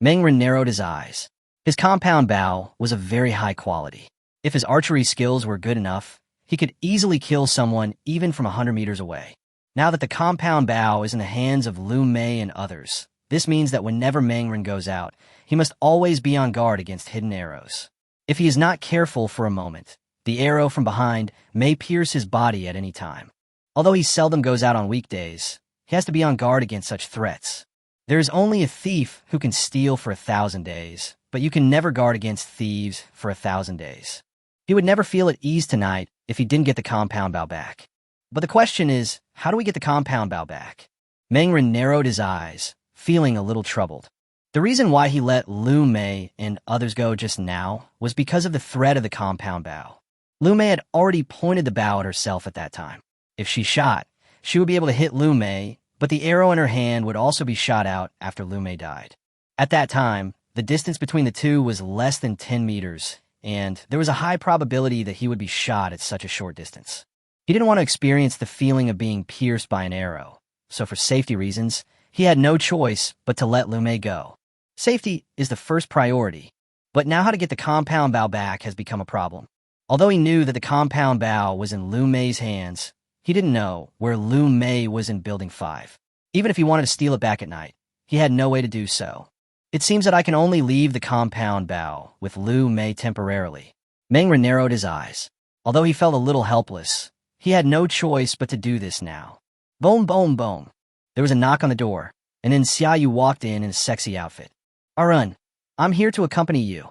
Meng Ren narrowed his eyes. His compound bow was of very high quality. If his archery skills were good enough, he could easily kill someone even from 100 meters away. Now that the compound bow is in the hands of Lu Mei and others, this means that whenever Meng Ren goes out, he must always be on guard against hidden arrows. If he is not careful for a moment, the arrow from behind may pierce his body at any time. Although he seldom goes out on weekdays, he has to be on guard against such threats. There is only a thief who can steal for 1,000 days, but you can never guard against thieves for 1,000 days. He would never feel at ease tonight if he didn't get the compound bow back. But the question is, how do we get the compound bow back? Mengren narrowed his eyes, feeling a little troubled. The reason why he let Lu Mei and others go just now was because of the threat of the compound bow. Lu Mei had already pointed the bow at herself at that time. If she shot, she would be able to hit Lu Mei, but the arrow in her hand would also be shot out after Lu Mei died. At that time, the distance between the two was less than 10 meters, and there was a high probability that he would be shot at such a short distance. He didn't want to experience the feeling of being pierced by an arrow, so for safety reasons, he had no choice but to let Lu Mei go. Safety is the first priority, but now how to get the compound bow back has become a problem. Although he knew that the compound bow was in Lu Mei's hands, he didn't know where Lu Mei was in Building 5. Even if he wanted to steal it back at night, he had no way to do so. It seems that I can only leave the compound bow with Lu Mei temporarily. Mengren narrowed his eyes. Although he felt a little helpless, he had no choice but to do this now. Boom, boom, boom. There was a knock on the door, and then Xiaoyu walked in a sexy outfit. Arun, I'm here to accompany you.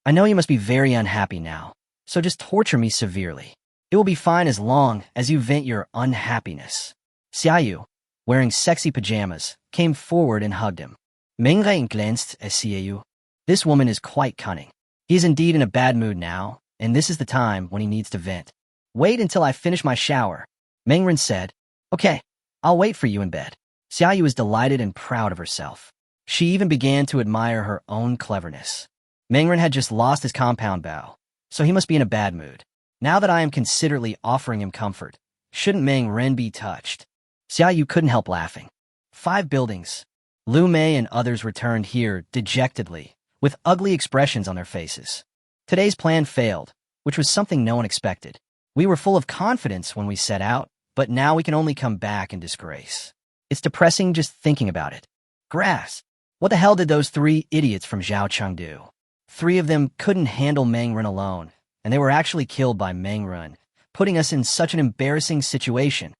I know you must be very unhappy now, so just torture me severely. It will be fine as long as you vent your unhappiness. Xiaoyu, wearing sexy pajamas, came forward and hugged him. Mengren glanced at Xiaoyu. This woman is quite cunning. He is indeed in a bad mood now, and this is the time when he needs to vent. Wait until I finish my shower, Mengren said. Okay, I'll wait for you in bed. Xiaoyu was delighted and proud of herself. She even began to admire her own cleverness. Mengren had just lost his compound bow, so he must be in a bad mood. Now that I am considerately offering him comfort, shouldn't Mengren be touched? Xiaoyu couldn't help laughing. 5 buildings. Lu Mei and others returned here dejectedly, with ugly expressions on their faces. Today's plan failed, which was something no one expected. We were full of confidence when we set out, but now we can only come back in disgrace. It's depressing just thinking about it. Grass. What the hell did those 3 idiots from Zhaocheng do? 3 of them couldn't handle Mengren alone, and they were actually killed by Mengren, putting us in such an embarrassing situation.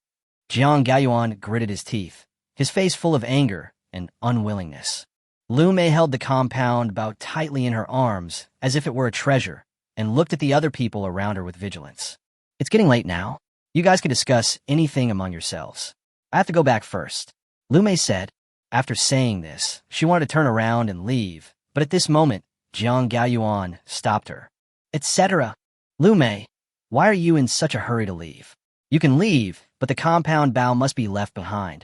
Jiang Gaoyuan gritted his teeth, his face full of anger and unwillingness. Lu Mei held the compound bow tightly in her arms, as if it were a treasure, and looked at the other people around her with vigilance. It's getting late now. You guys can discuss anything among yourselves. I have to go back first, Lu Mei said. After saying this, she wanted to turn around and leave, but at this moment, Jiang Gaoyuan stopped her. Etc. Lu Mei, why are you in such a hurry to leave? You can leave, but the compound bow must be left behind,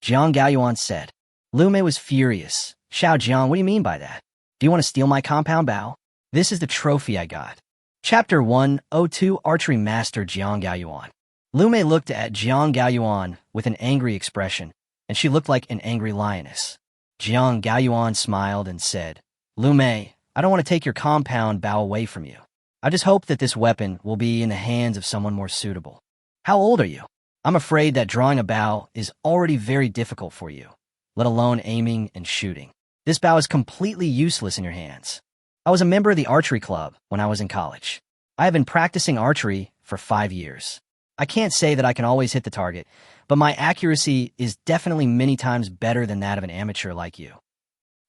Jiang Gaoyuan said. Lu Mei was furious. Xiao Jiang, what do you mean by that? Do you want to steal my compound bow? This is the trophy I got. Chapter 102 Archery Master Jiang Gaoyuan. Lu Mei looked at Jiang Gaoyuan with an angry expression, and she looked like an angry lioness. Jiang Gaoyuan smiled and said, Lu Mei, I don't want to take your compound bow away from you. I just hope that this weapon will be in the hands of someone more suitable. How old are you? I'm afraid that drawing a bow is already very difficult for you, let alone aiming and shooting. This bow is completely useless in your hands. I was a member of the archery club when I was in college. I have been practicing archery for 5 years. I can't say that I can always hit the target, but my accuracy is definitely many times better than that of an amateur like you.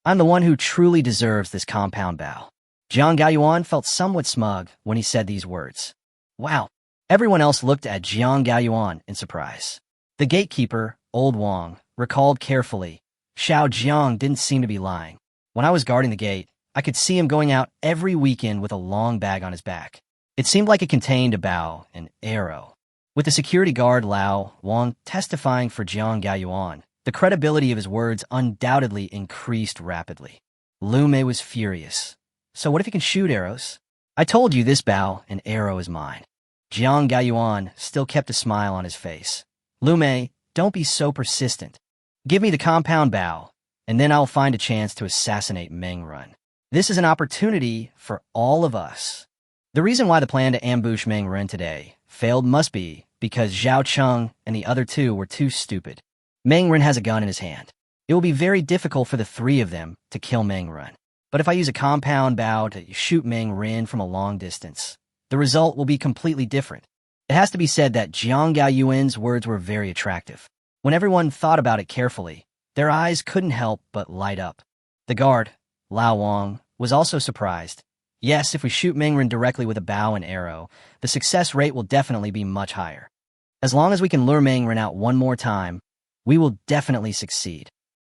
I'm the one who truly deserves this compound bow. Jiang Gaoyuan felt somewhat smug when he said these words. Wow. Everyone else looked at Jiang Gaoyuan in surprise. The gatekeeper, Old Wang, recalled carefully. Xiao Jiang didn't seem to be lying. When I was guarding the gate, I could see him going out every weekend with a long bag on his back. It seemed like it contained a bow and arrow. With the security guard Lao Wang testifying for Jiang Gaoyuan, the credibility of his words undoubtedly increased rapidly. Lu Mei was furious. So what if he can shoot arrows? I told you this bow and arrow is mine. Jiang Gaoyuan still kept a smile on his face. Lu Mei, don't be so persistent. Give me the compound bow, and then I'll find a chance to assassinate Mengren. This is an opportunity for all of us. The reason why the plan to ambush Mengren today failed must be because Zhao Cheng and the other 2 were too stupid. Mengren has a gun in his hand. It will be very difficult for the 3 of them to kill Mengren. But if I use a compound bow to shoot Mengren from a long distance, the result will be completely different. It has to be said that Jiang Gaoyuan's words were very attractive. When everyone thought about it carefully, their eyes couldn't help but light up. The guard, Lao Wang, was also surprised. Yes, if we shoot Mengren directly with a bow and arrow, the success rate will definitely be much higher. As long as we can lure Meng Ren out one more time, we will definitely succeed.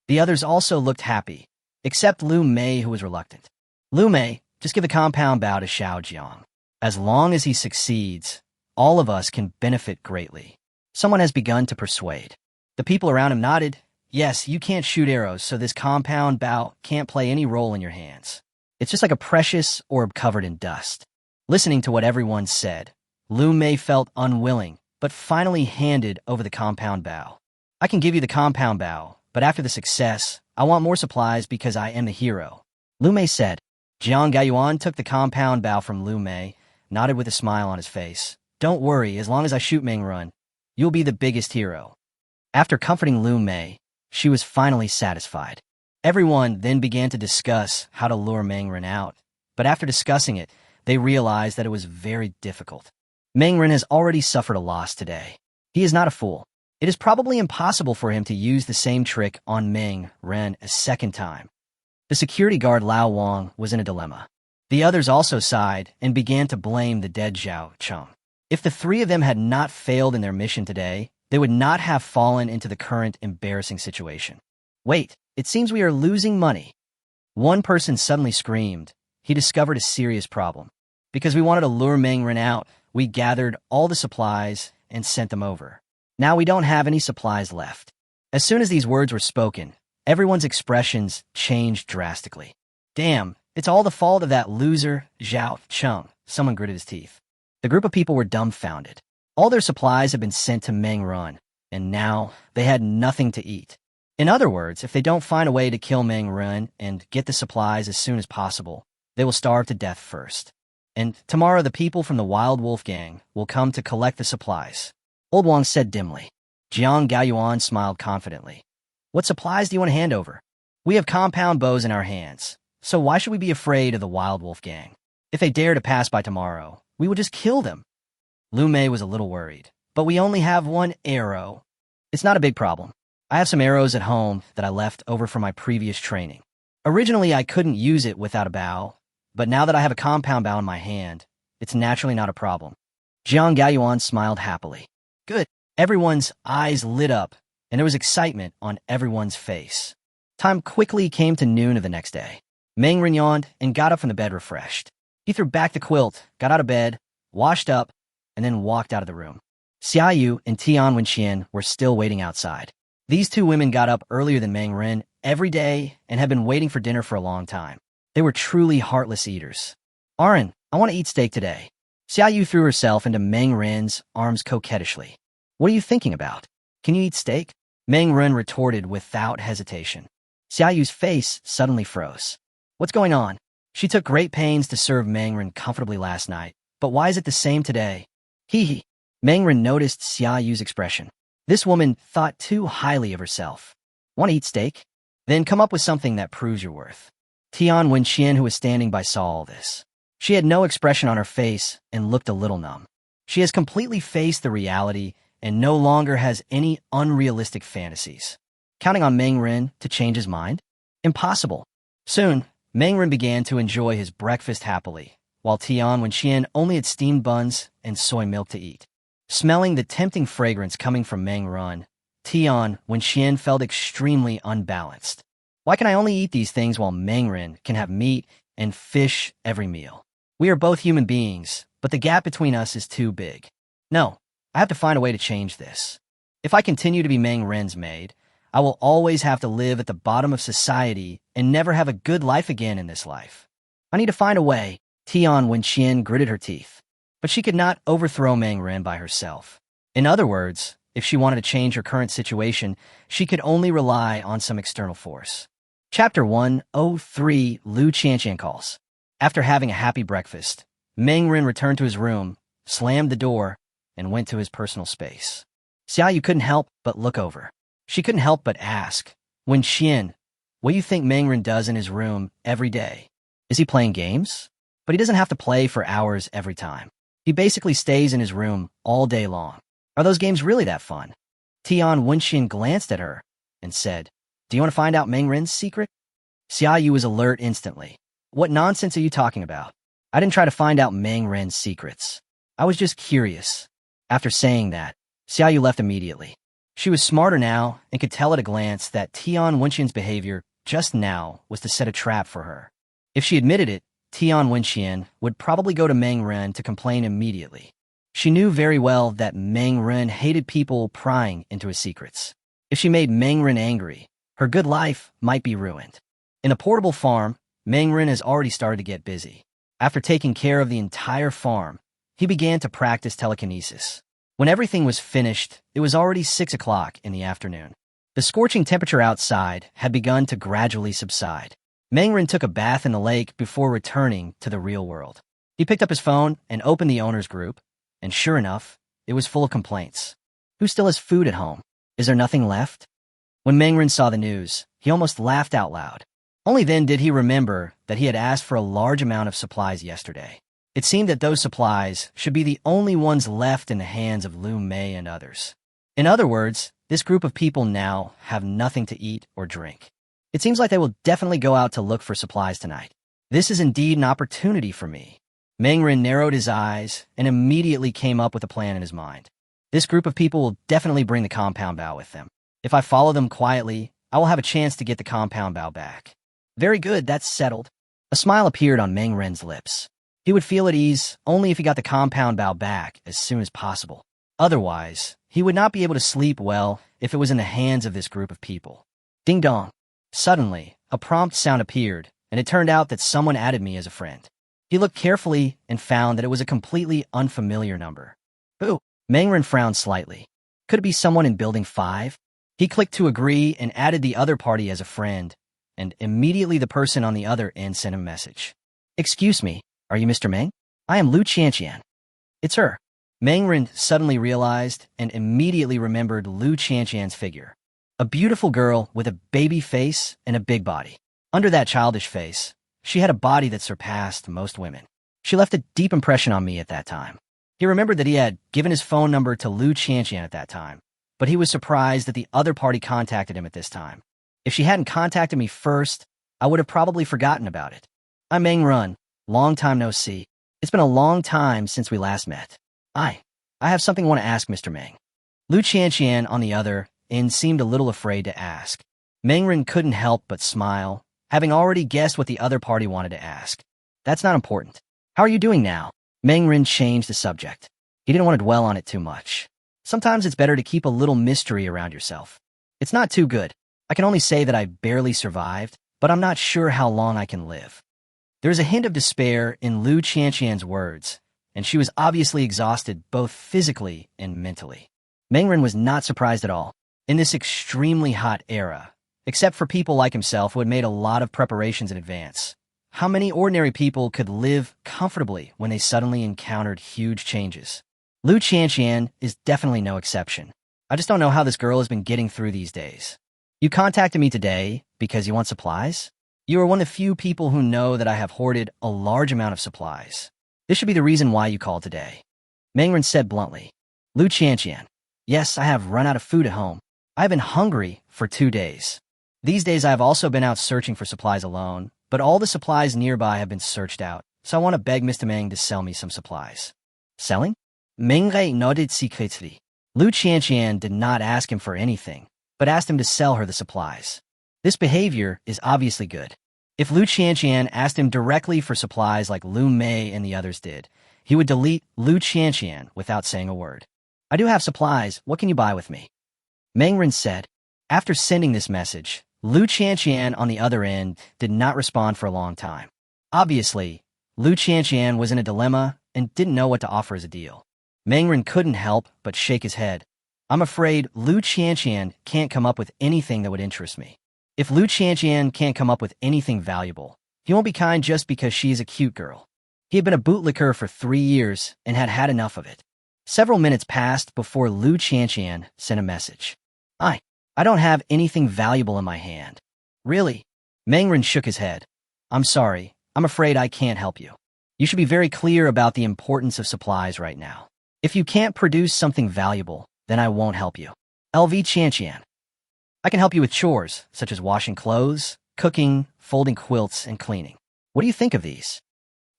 The others also looked happy, except Lu Mei, who was reluctant. Lu Mei, just give a compound bow to Xiao Jiang. As long as he succeeds, all of us can benefit greatly. Someone has begun to persuade. The people around him nodded. Yes, you can't shoot arrows, so this compound bow can't play any role in your hands. It's just like a precious orb covered in dust. Listening to what everyone said, Lu Mei felt unwilling, but finally handed over the compound bow. I can give you the compound bow, but after the success, I want more supplies because I am the hero. Lu Mei said. Jiang Gaiyuan took the compound bow from Lu Mei, nodded with a smile on his face. Don't worry, as long as I shoot Meng Ren, you'll be the biggest hero. After comforting Lu Mei, she was finally satisfied. Everyone then began to discuss how to lure Meng Ren out, but after discussing it, they realized that it was very difficult. Meng Ren has already suffered a loss today. He is not a fool. It is probably impossible for him to use the same trick on Meng Ren a second time. The security guard Lao Wang was in a dilemma. The others also sighed and began to blame the dead Zhao Cheng. If the three of them had not failed in their mission today, they would not have fallen into the current embarrassing situation. Wait, it seems we are losing money. One person suddenly screamed. He discovered a serious problem. Because we wanted to lure Meng Ren out, we gathered all the supplies and sent them over. Now we don't have any supplies left. As soon as these words were spoken, everyone's expressions changed drastically. Damn, it's all the fault of that loser, Zhao Cheng. Someone gritted his teeth. The group of people were dumbfounded. All their supplies had been sent to Meng Ren, and now they had nothing to eat. In other words, if they don't find a way to kill Meng Ren and get the supplies as soon as possible, they will starve to death first. And tomorrow the people from the Wild Wolf Gang will come to collect the supplies. Old Wang said dimly. Jiang Gaiyuan smiled confidently. What supplies do you want to hand over? We have compound bows in our hands, so why should we be afraid of the Wild Wolf Gang? If they dare to pass by tomorrow, we will just kill them. Lu Mei was a little worried, but we only have one arrow. It's not a big problem. I have some arrows at home that I left over from my previous training. Originally, I couldn't use it without a bow, but now that I have a compound bow in my hand, it's naturally not a problem. Jiang Gaiyuan smiled happily. Good. Everyone's eyes lit up, and there was excitement on everyone's face. Time quickly came to noon of the next day. Meng Ren yawned and got up from the bed refreshed. He threw back the quilt, got out of bed, washed up, and then walked out of the room. Xiaoyu and Tian Wenxian were still waiting outside. These two women got up earlier than Meng Ren every day and had been waiting for dinner for a long time. They were truly heartless eaters. Arin, I want to eat steak today. Xiaoyu threw herself into Meng Ren's arms coquettishly. What are you thinking about? Can you eat steak? Meng Ren retorted without hesitation. Xiaoyu's face suddenly froze. What's going on? She took great pains to serve Meng Ren comfortably last night, but why is it the same today? Hee. Meng Ren noticed Xiaoyu's expression. This woman thought too highly of herself. Want to eat steak? Then come up with something that proves your worth. Tian Wenxian, who was standing by, saw all this. She had no expression on her face and looked a little numb. She has completely faced the reality and no longer has any unrealistic fantasies. Counting on Meng Ren to change his mind? Impossible. Soon, Meng Ren began to enjoy his breakfast happily, while Tian Wenxian only had steamed buns and soy milk to eat. Smelling the tempting fragrance coming from Meng Ren, Tian Wenxian felt extremely unbalanced. Why can I only eat these things while Meng Ren can have meat and fish every meal? We are both human beings, but the gap between us is too big. No, I have to find a way to change this. If I continue to be Meng Ren's maid, I will always have to live at the bottom of society and never have a good life again in this life. I need to find a way. Tian Wenxian gritted her teeth. But she could not overthrow Meng Ren by herself. In other words, if she wanted to change her current situation, she could only rely on some external force. Chapter 103, Lu Qianqian calls. After having a happy breakfast, Meng Ren returned to his room, slammed the door, and went to his personal space. Xiaoyu couldn't help but look over. She couldn't help but ask, Wenxian, what do you think Meng Ren does in his room every day? Is he playing games? But he doesn't have to play for hours every time. He basically stays in his room all day long. Are those games really that fun? Tian Wenxian glanced at her and said, Do you want to find out Meng Ren's secret? Xiaoyu was alert instantly. What nonsense are you talking about? I didn't try to find out Meng Ren's secrets. I was just curious. After saying that, Xiaoyu left immediately. She was smarter now and could tell at a glance that Tian Wenxian's behavior just now was to set a trap for her. If she admitted it, Tian Wenxian would probably go to Meng Ren to complain immediately. She knew very well that Meng Ren hated people prying into his secrets. If she made Meng Ren angry, her good life might be ruined. In the portable farm, Meng Ren has already started to get busy. After taking care of the entire farm, he began to practice telekinesis. When everything was finished, it was already 6 o'clock in the afternoon. The scorching temperature outside had begun to gradually subside. Meng Ren took a bath in the lake before returning to the real world. He picked up his phone and opened the owner's group, and sure enough, it was full of complaints. Who still has food at home? Is there nothing left? When Meng Ren saw the news, he almost laughed out loud. Only then did he remember that he had asked for a large amount of supplies yesterday. It seemed that those supplies should be the only ones left in the hands of Lu Mei and others. In other words, this group of people now have nothing to eat or drink. It seems like they will definitely go out to look for supplies tonight. This is indeed an opportunity for me. Meng Ren narrowed his eyes and immediately came up with a plan in his mind. This group of people will definitely bring the compound bow with them. If I follow them quietly, I will have a chance to get the compound bow back. Very good, that's settled. A smile appeared on Meng Ren's lips. He would feel at ease only if he got the compound bow back as soon as possible. Otherwise, he would not be able to sleep well if it was in the hands of this group of people. Ding dong. Suddenly, a prompt sound appeared, and it turned out that someone added me as a friend. He looked carefully and found that it was a completely unfamiliar number. Who? Meng Ren frowned slightly. Could it be someone in Building 5? He clicked to agree and added the other party as a friend, and immediately the person on the other end sent a message. Excuse me, are you Mr. Meng? I am Lu Qianqian. It's her. Meng Ren suddenly realized and immediately remembered Lu Qianqian's figure. A beautiful girl with a baby face and a big body. Under that childish face, she had a body that surpassed most women. She left a deep impression on me at that time. He remembered that he had given his phone number to Lu Qianqian at that time, but he was surprised that the other party contacted him at this time. If she hadn't contacted me first, I would have probably forgotten about it. I'm Meng Ren. Long time no see. It's been a long time since we last met. I have something I want to ask Mr. Meng. Lu Qianqian, on the other end, seemed a little afraid to ask. Meng Ren couldn't help but smile, having already guessed what the other party wanted to ask. That's not important. How are you doing now? Meng Ren changed the subject. He didn't want to dwell on it too much. Sometimes it's better to keep a little mystery around yourself. It's not too good. I can only say that I barely survived, but I'm not sure how long I can live. There is a hint of despair in Lu Qianqian's words, and she was obviously exhausted both physically and mentally. Meng Ren was not surprised at all. In this extremely hot era, except for people like himself who had made a lot of preparations in advance, how many ordinary people could live comfortably when they suddenly encountered huge changes? Lu Qianqian is definitely no exception. I just don't know how this girl has been getting through these days. You contacted me today because you want supplies? You are one of the few people who know that I have hoarded a large amount of supplies. This should be the reason why you called today. Meng Ren said bluntly. Lu Qianqian. Yes, I have run out of food at home. I have been hungry for 2 days. These days I have also been out searching for supplies alone, but all the supplies nearby have been searched out, so I want to beg Mr. Meng to sell me some supplies. Selling? Meng Ren nodded secretly. Lu Qianqian did not ask him for anything, but asked him to sell her the supplies. This behavior is obviously good. If Lu Qianqian asked him directly for supplies like Lu Mei and the others did, he would delete Lu Qianqian without saying a word. I do have supplies. What can you buy with me? Meng Ren said. After sending this message, Lu Qianqian on the other end did not respond for a long time. Obviously, Lu Qianqian was in a dilemma and didn't know what to offer as a deal. Meng Ren couldn't help but shake his head. I'm afraid Lu Qianqian can't come up with anything that would interest me. If Lu Qianqian can't come up with anything valuable, he won't be kind just because she is a cute girl. He had been a bootlicker for 3 years and had had enough of it. Several minutes passed before Lu Qianqian sent a message. I don't have anything valuable in my hand. Really? Meng Ren shook his head. I'm sorry. I'm afraid I can't help you. You should be very clear about the importance of supplies right now. If you can't produce something valuable, then I won't help you. LV Qianqian. I can help you with chores, such as washing clothes, cooking, folding quilts, and cleaning. What do you think of these?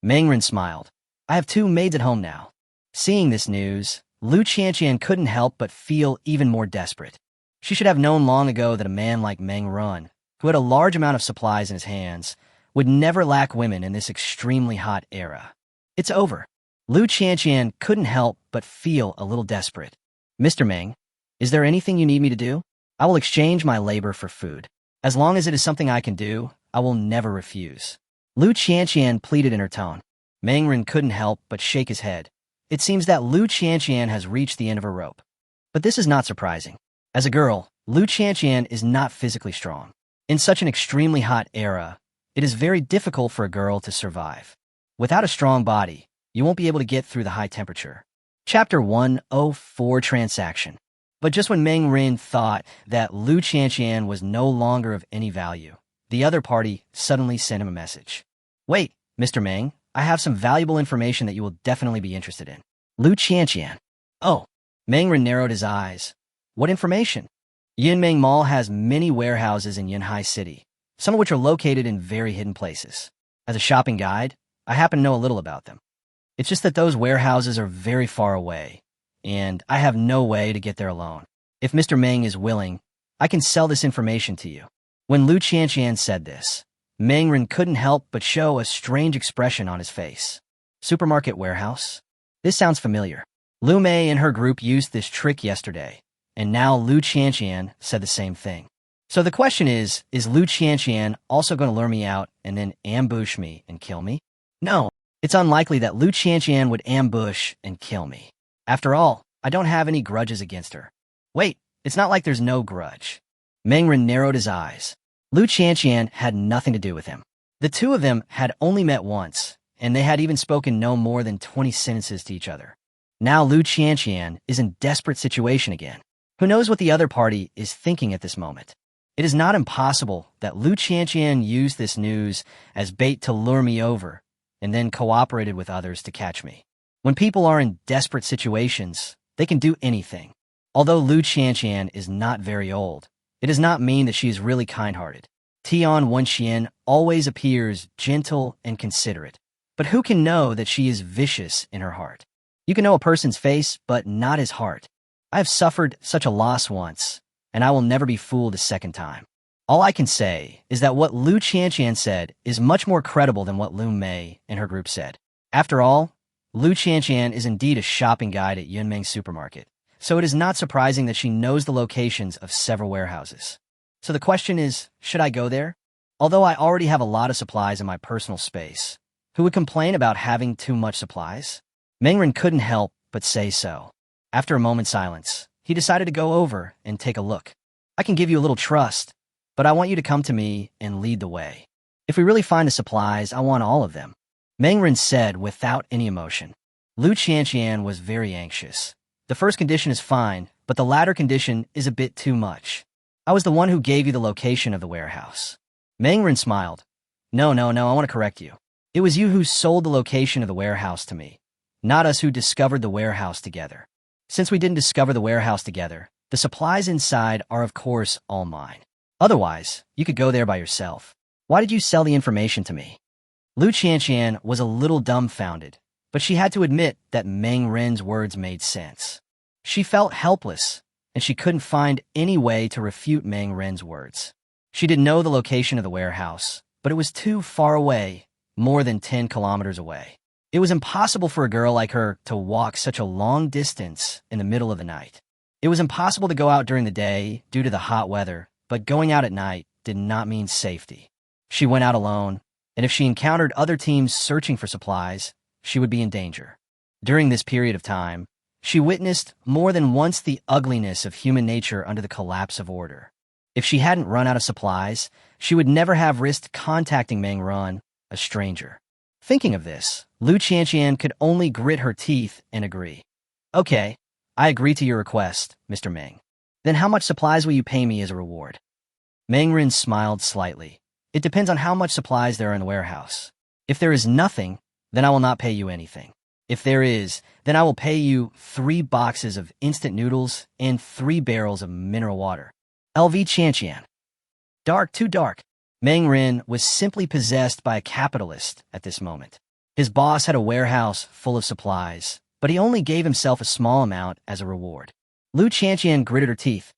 Meng Ren smiled. I have 2 maids at home now. Seeing this news, Lu Qianqian couldn't help but feel even more desperate. She should have known long ago that a man like Meng Run, who had a large amount of supplies in his hands, would never lack women in this extremely hot era. It's over. Lu Qianqian couldn't help but feel a little desperate. Mr. Meng, is there anything you need me to do? I will exchange my labor for food. As long as it is something I can do, I will never refuse. Lu Qianqian pleaded in her tone. Meng Ren couldn't help but shake his head. It seems that Lu Qianqian has reached the end of her rope. But this is not surprising. As a girl, Lu Qianqian is not physically strong. In such an extremely hot era, it is very difficult for a girl to survive. Without a strong body, you won't be able to get through the high temperature. Chapter 104 Transaction. But just when Meng Ren thought that Lu Qianqian was no longer of any value, the other party suddenly sent him a message. Wait, Mr. Meng, I have some valuable information that you will definitely be interested in. Lu Qianqian. Oh. Meng Ren narrowed his eyes. What information? Yinmeng Mall has many warehouses in Yinhai City, some of which are located in very hidden places. As a shopping guide, I happen to know a little about them. It's just that those warehouses are very far away, and I have no way to get there alone. If Mr. Meng is willing, I can sell this information to you. When Lu Qianqian said this, Meng Ren couldn't help but show a strange expression on his face. Supermarket warehouse? This sounds familiar. Lu Mei and her group used this trick yesterday, and now Lu Qianqian said the same thing. So the question is Lu Qianqian also going to lure me out and then ambush me and kill me? No, it's unlikely that Lu Qianqian would ambush and kill me. After all, I don't have any grudges against her. Wait, it's not like there's no grudge. Meng Ren narrowed his eyes. Lu Qianqian had nothing to do with him. The two of them had only met once, and they had even spoken no more than 20 sentences to each other. Now Lu Qianqian is in desperate situation again. Who knows what the other party is thinking at this moment? It is not impossible that Lu Qianqian used this news as bait to lure me over, and then cooperated with others to catch me. When people are in desperate situations, they can do anything. Although Lu Qianqian is not very old, it does not mean that she is really kind-hearted. Tian Wenxian always appears gentle and considerate, but who can know that she is vicious in her heart? You can know a person's face, but not his heart. I have suffered such a loss once, and I will never be fooled a second time. All I can say is that what Lu Qianqian said is much more credible than what Lu Mei and her group said. After all, Lu Qianqian is indeed a shopping guide at Yunmeng Supermarket, so it is not surprising that she knows the locations of several warehouses. So the question is, should I go there? Although I already have a lot of supplies in my personal space, who would complain about having too much supplies? Meng Ren couldn't help but say so. After a moment's silence, he decided to go over and take a look. I can give you a little trust, but I want you to come to me and lead the way. If we really find the supplies, I want all of them. Meng Ren said without any emotion. Lu Qianqian was very anxious. The first condition is fine, but the latter condition is a bit too much. I was the one who gave you the location of the warehouse. Meng Ren smiled. No, I want to correct you. It was you who sold the location of the warehouse to me, not us who discovered the warehouse together. Since we didn't discover the warehouse together, the supplies inside are of course all mine. Otherwise, you could go there by yourself. Why did you sell the information to me? Lu Qianqian was a little dumbfounded, but she had to admit that Meng Ren's words made sense. She felt helpless, and she couldn't find any way to refute Meng Ren's words. She didn't know the location of the warehouse, but it was too far away, more than 10 kilometers away. It was impossible for a girl like her to walk such a long distance in the middle of the night. It was impossible to go out during the day due to the hot weather, but going out at night did not mean safety. She went out alone, and if she encountered other teams searching for supplies, she would be in danger. During this period of time, she witnessed more than once the ugliness of human nature under the collapse of order. If she hadn't run out of supplies, she would never have risked contacting Meng Run, a stranger. Thinking of this, Lu Qianqian could only grit her teeth and agree. Okay, I agree to your request, Mr. Meng. Then how much supplies will you pay me as a reward? Meng Ren smiled slightly. It depends on how much supplies there are in the warehouse. If there is nothing, then I will not pay you anything. If there is, then I will pay you 3 boxes of instant noodles and 3 barrels of mineral water. LV Qianqian. Dark, too dark. Meng Ren was simply possessed by a capitalist at this moment. His boss had a warehouse full of supplies, but he only gave himself a small amount as a reward. Lu Chantian gritted her teeth.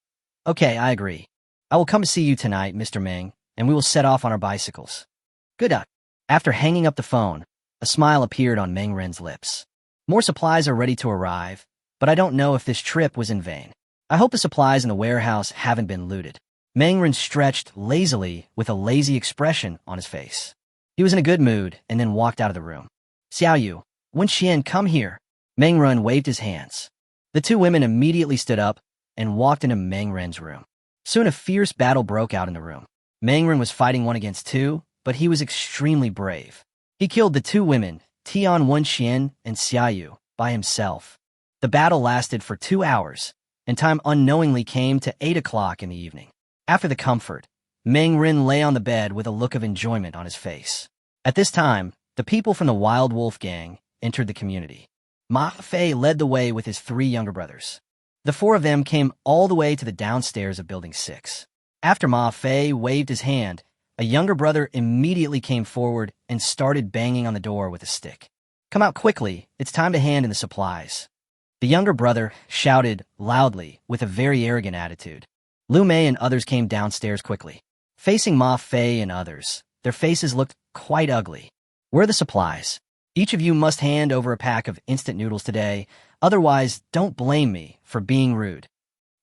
Okay, I agree. I will come to see you tonight, Mr. Ming, and we will set off on our bicycles. Good luck. After hanging up the phone, a smile appeared on Meng Ren's lips. More supplies are ready to arrive, but I don't know if this trip was in vain. I hope the supplies in the warehouse haven't been looted. Meng Ren stretched lazily with a lazy expression on his face. He was in a good mood and then walked out of the room. Xiao Yu, Wen Xian, come here. Meng Ren waved his hands. The two women immediately stood up and walked into Meng Ren's room. Soon a fierce battle broke out in the room. Meng Ren was fighting 1 against 2, but he was extremely brave. He killed the two women, Tian Wenxian and Xiao Yu, by himself. The battle lasted for 2 hours, and time unknowingly came to 8 o'clock in the evening. After the comfort, Meng Ren lay on the bed with a look of enjoyment on his face. At this time, the people from the Wild Wolf gang entered the community. Ma Fei led the way with his 3 younger brothers. The 4 of them came all the way to the downstairs of Building 6. After Ma Fei waved his hand, a younger brother immediately came forward and started banging on the door with a stick. Come out quickly, it's time to hand in the supplies. The younger brother shouted loudly with a very arrogant attitude. Lu Mei and others came downstairs quickly. Facing Ma Fei and others, their faces looked quite ugly. Where are the supplies? Each of you must hand over a pack of instant noodles today, otherwise don't blame me for being rude.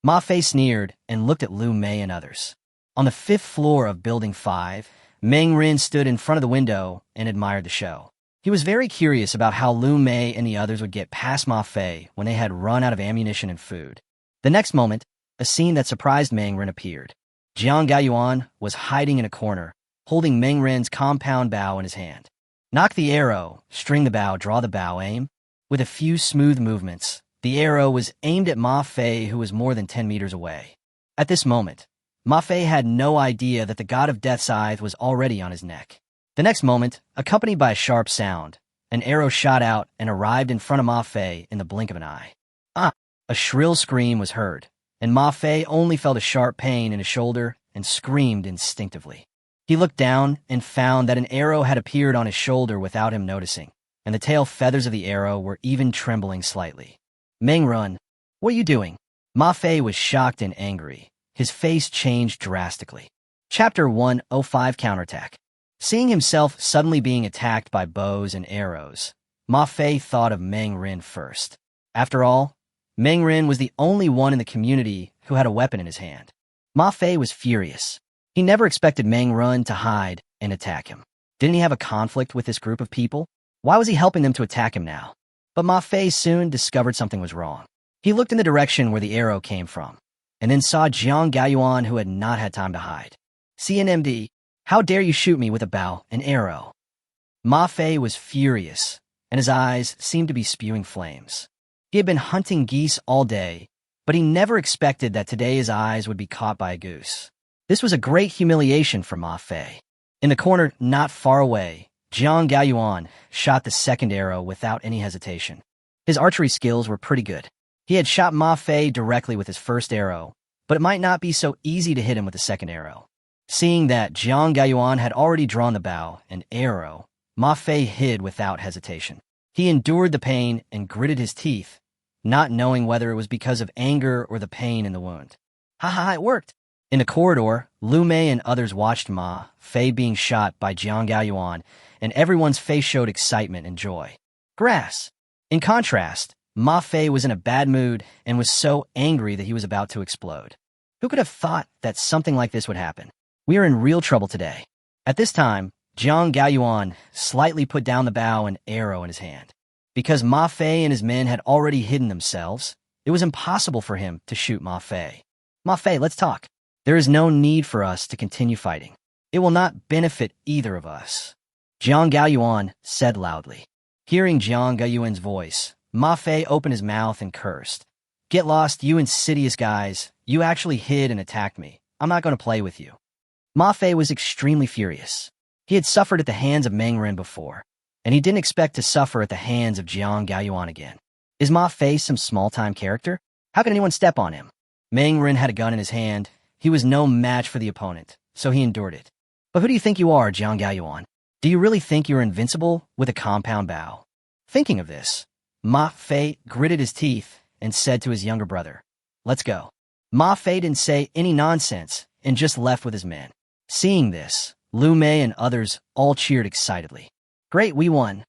Ma Fei sneered and looked at Lu Mei and others. On the 5th floor of Building 5, Meng Ren stood in front of the window and admired the show. He was very curious about how Lu Mei and the others would get past Ma Fei when they had run out of ammunition and food. The next moment, a scene that surprised Meng Ren appeared. Jiang Gaoyuan was hiding in a corner, holding Meng Ren's compound bow in his hand. Knock the arrow, string the bow, draw the bow, aim. With a few smooth movements, the arrow was aimed at Ma Fei, who was more than 10 meters away. At this moment, Ma Fei had no idea that the god of death's eye was already on his neck. The next moment, accompanied by a sharp sound, an arrow shot out and arrived in front of Ma Fei in the blink of an eye. Ah! A shrill scream was heard, and Ma Fei only felt a sharp pain in his shoulder and screamed instinctively. He looked down and found that an arrow had appeared on his shoulder without him noticing, and the tail feathers of the arrow were even trembling slightly. Meng Ren, what are you doing? Ma Fei was shocked and angry. His face changed drastically. Chapter 105 Counterattack. Seeing himself suddenly being attacked by bows and arrows, Ma Fei thought of Meng Ren first. After all, Meng Ren was the only one in the community who had a weapon in his hand. Ma Fei was furious. He never expected Meng Ren to hide and attack him. Didn't he have a conflict with this group of people? Why was he helping them to attack him now? But Ma Fei soon discovered something was wrong. He looked in the direction where the arrow came from, and then saw Jiang Gaoyuan, who had not had time to hide. CNMD, how dare you shoot me with a bow and arrow? Ma Fei was furious, and his eyes seemed to be spewing flames. He had been hunting geese all day, but he never expected that today his eyes would be caught by a goose. This was a great humiliation for Ma Fei. In the corner not far away, Jiang Gaoyuan shot the second arrow without any hesitation. His archery skills were pretty good. He had shot Ma Fei directly with his first arrow, but it might not be so easy to hit him with the second arrow. Seeing that Jiang Gaoyuan had already drawn the bow and arrow, Ma Fei hid without hesitation. He endured the pain and gritted his teeth, not knowing whether it was because of anger or the pain in the wound. Ha, it worked! In the corridor, Lu Mei and others watched Ma Fei being shot by Jiang Gaoyuan, and everyone's face showed excitement and joy. Grass! In contrast, Ma Fei was in a bad mood and was so angry that he was about to explode. Who could have thought that something like this would happen? We are in real trouble today. At this time, Jiang Gaoyuan slightly put down the bow and arrow in his hand. Because Ma Fei and his men had already hidden themselves, it was impossible for him to shoot Ma Fei. Ma Fei, let's talk. There is no need for us to continue fighting. It will not benefit either of us. Jiang Gaoyuan said loudly. Hearing Jiang Gaoyuan's voice, Ma Fei opened his mouth and cursed. Get lost, you insidious guys. You actually hid and attacked me. I'm not going to play with you. Ma Fei was extremely furious. He had suffered at the hands of Meng Ren before, and he didn't expect to suffer at the hands of Jiang Gaoyuan again. Is Ma Fei some small-time character? How can anyone step on him? Meng Ren had a gun in his hand. He was no match for the opponent, so he endured it. But who do you think you are, Jiang Gaoyuan? Do you really think you're invincible with a compound bow? Thinking of this, Ma Fei gritted his teeth and said to his younger brother, "Let's go." Ma Fei didn't say any nonsense and just left with his men. Seeing this, Lu Mei and others all cheered excitedly. "Great, we won.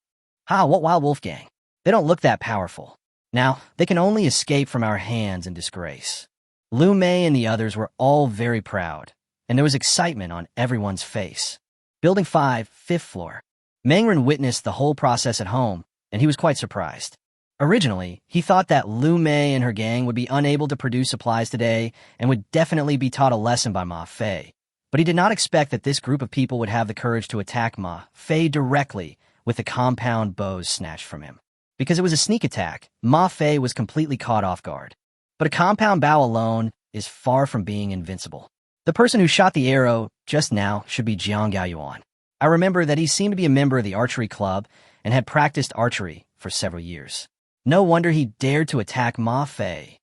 Ha, what wild wolf gang. They don't look that powerful. Now, they can only escape from our hands in disgrace." Lu Mei and the others were all very proud, and there was excitement on everyone's face. Building 5, 5th floor. Mangren witnessed the whole process at home, and he was quite surprised. Originally, he thought that Lu Mei and her gang would be unable to produce supplies today and would definitely be taught a lesson by Ma Fei. But he did not expect that this group of people would have the courage to attack Ma Fei directly with the compound bows snatched from him. Because it was a sneak attack, Ma Fei was completely caught off guard. But a compound bow alone is far from being invincible. The person who shot the arrow just now should be Jiang Gaoyuan. I remember that he seemed to be a member of the archery club and had practiced archery for several years. No wonder he dared to attack Ma Fei.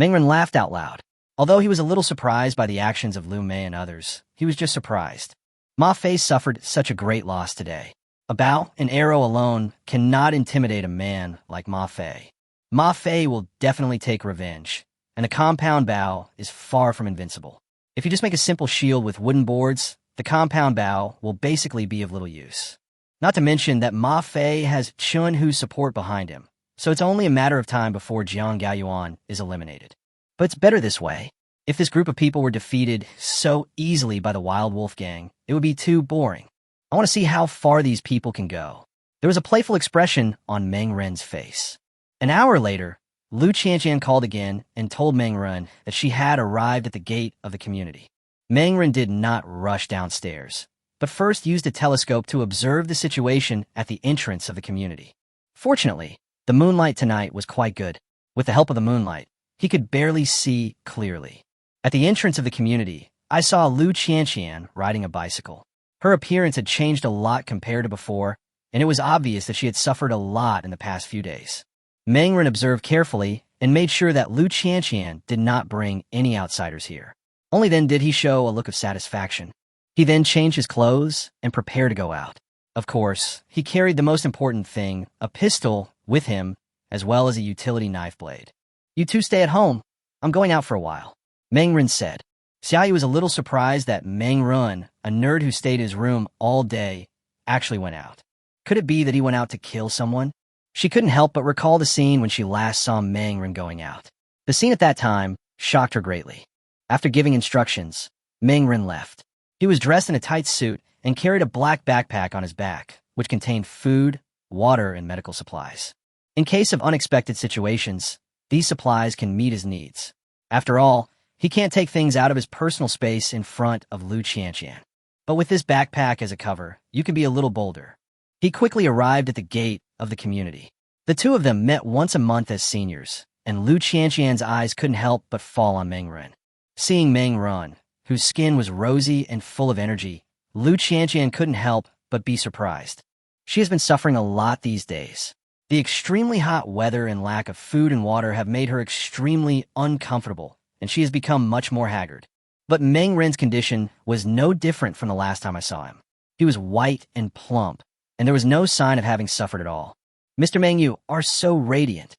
Mengren laughed out loud. Although he was a little surprised by the actions of Lu Mei and others, he was just surprised. Ma Fei suffered such a great loss today. A bow and arrow alone cannot intimidate a man like Ma Fei. Ma Fei will definitely take revenge, and a compound bow is far from invincible. If you just make a simple shield with wooden boards, the compound bow will basically be of little use. Not to mention that Ma Fei has Chun Hu's support behind him, so it's only a matter of time before Jiang Gaoyuan is eliminated. But it's better this way. If this group of people were defeated so easily by the Wild Wolf Gang, it would be too boring. I want to see how far these people can go. There was a playful expression on Meng Ren's face. An hour later, Lu Qianqian called again and told Meng Ren that she had arrived at the gate of the community. Meng Ren did not rush downstairs, but first used a telescope to observe the situation at the entrance of the community. Fortunately, the moonlight tonight was quite good. With the help of the moonlight, he could barely see clearly. At the entrance of the community, I saw Lu Qianqian riding a bicycle. Her appearance had changed a lot compared to before, and it was obvious that she had suffered a lot in the past few days. Meng Ren observed carefully and made sure that Lu Qianqian did not bring any outsiders here. Only then did he show a look of satisfaction. He then changed his clothes and prepared to go out. Of course, he carried the most important thing, a pistol, with him, as well as a utility knife blade. "You two stay at home. I'm going out for a while," Meng Ren said. Xiaoyu was a little surprised that Meng Ren, a nerd who stayed in his room all day, actually went out. Could it be that he went out to kill someone? She couldn't help but recall the scene when she last saw Meng Ren going out. The scene at that time shocked her greatly. After giving instructions, Meng Ren left. He was dressed in a tight suit and carried a black backpack on his back, which contained food, water, and medical supplies. In case of unexpected situations, these supplies can meet his needs. After all, he can't take things out of his personal space in front of Lu Qianqian. But with this backpack as a cover, you can be a little bolder. He quickly arrived at the gate of the community. The two of them met once a month as seniors, and Lu Qianqian's eyes couldn't help but fall on Meng Ren. Seeing Meng Ren, whose skin was rosy and full of energy, Lu Qianqian couldn't help but be surprised. She has been suffering a lot these days. The extremely hot weather and lack of food and water have made her extremely uncomfortable, and she has become much more haggard. But Meng Ren's condition was no different from the last time I saw him. He was white and plump, and there was no sign of having suffered at all. "Mr. Meng, you are so radiant."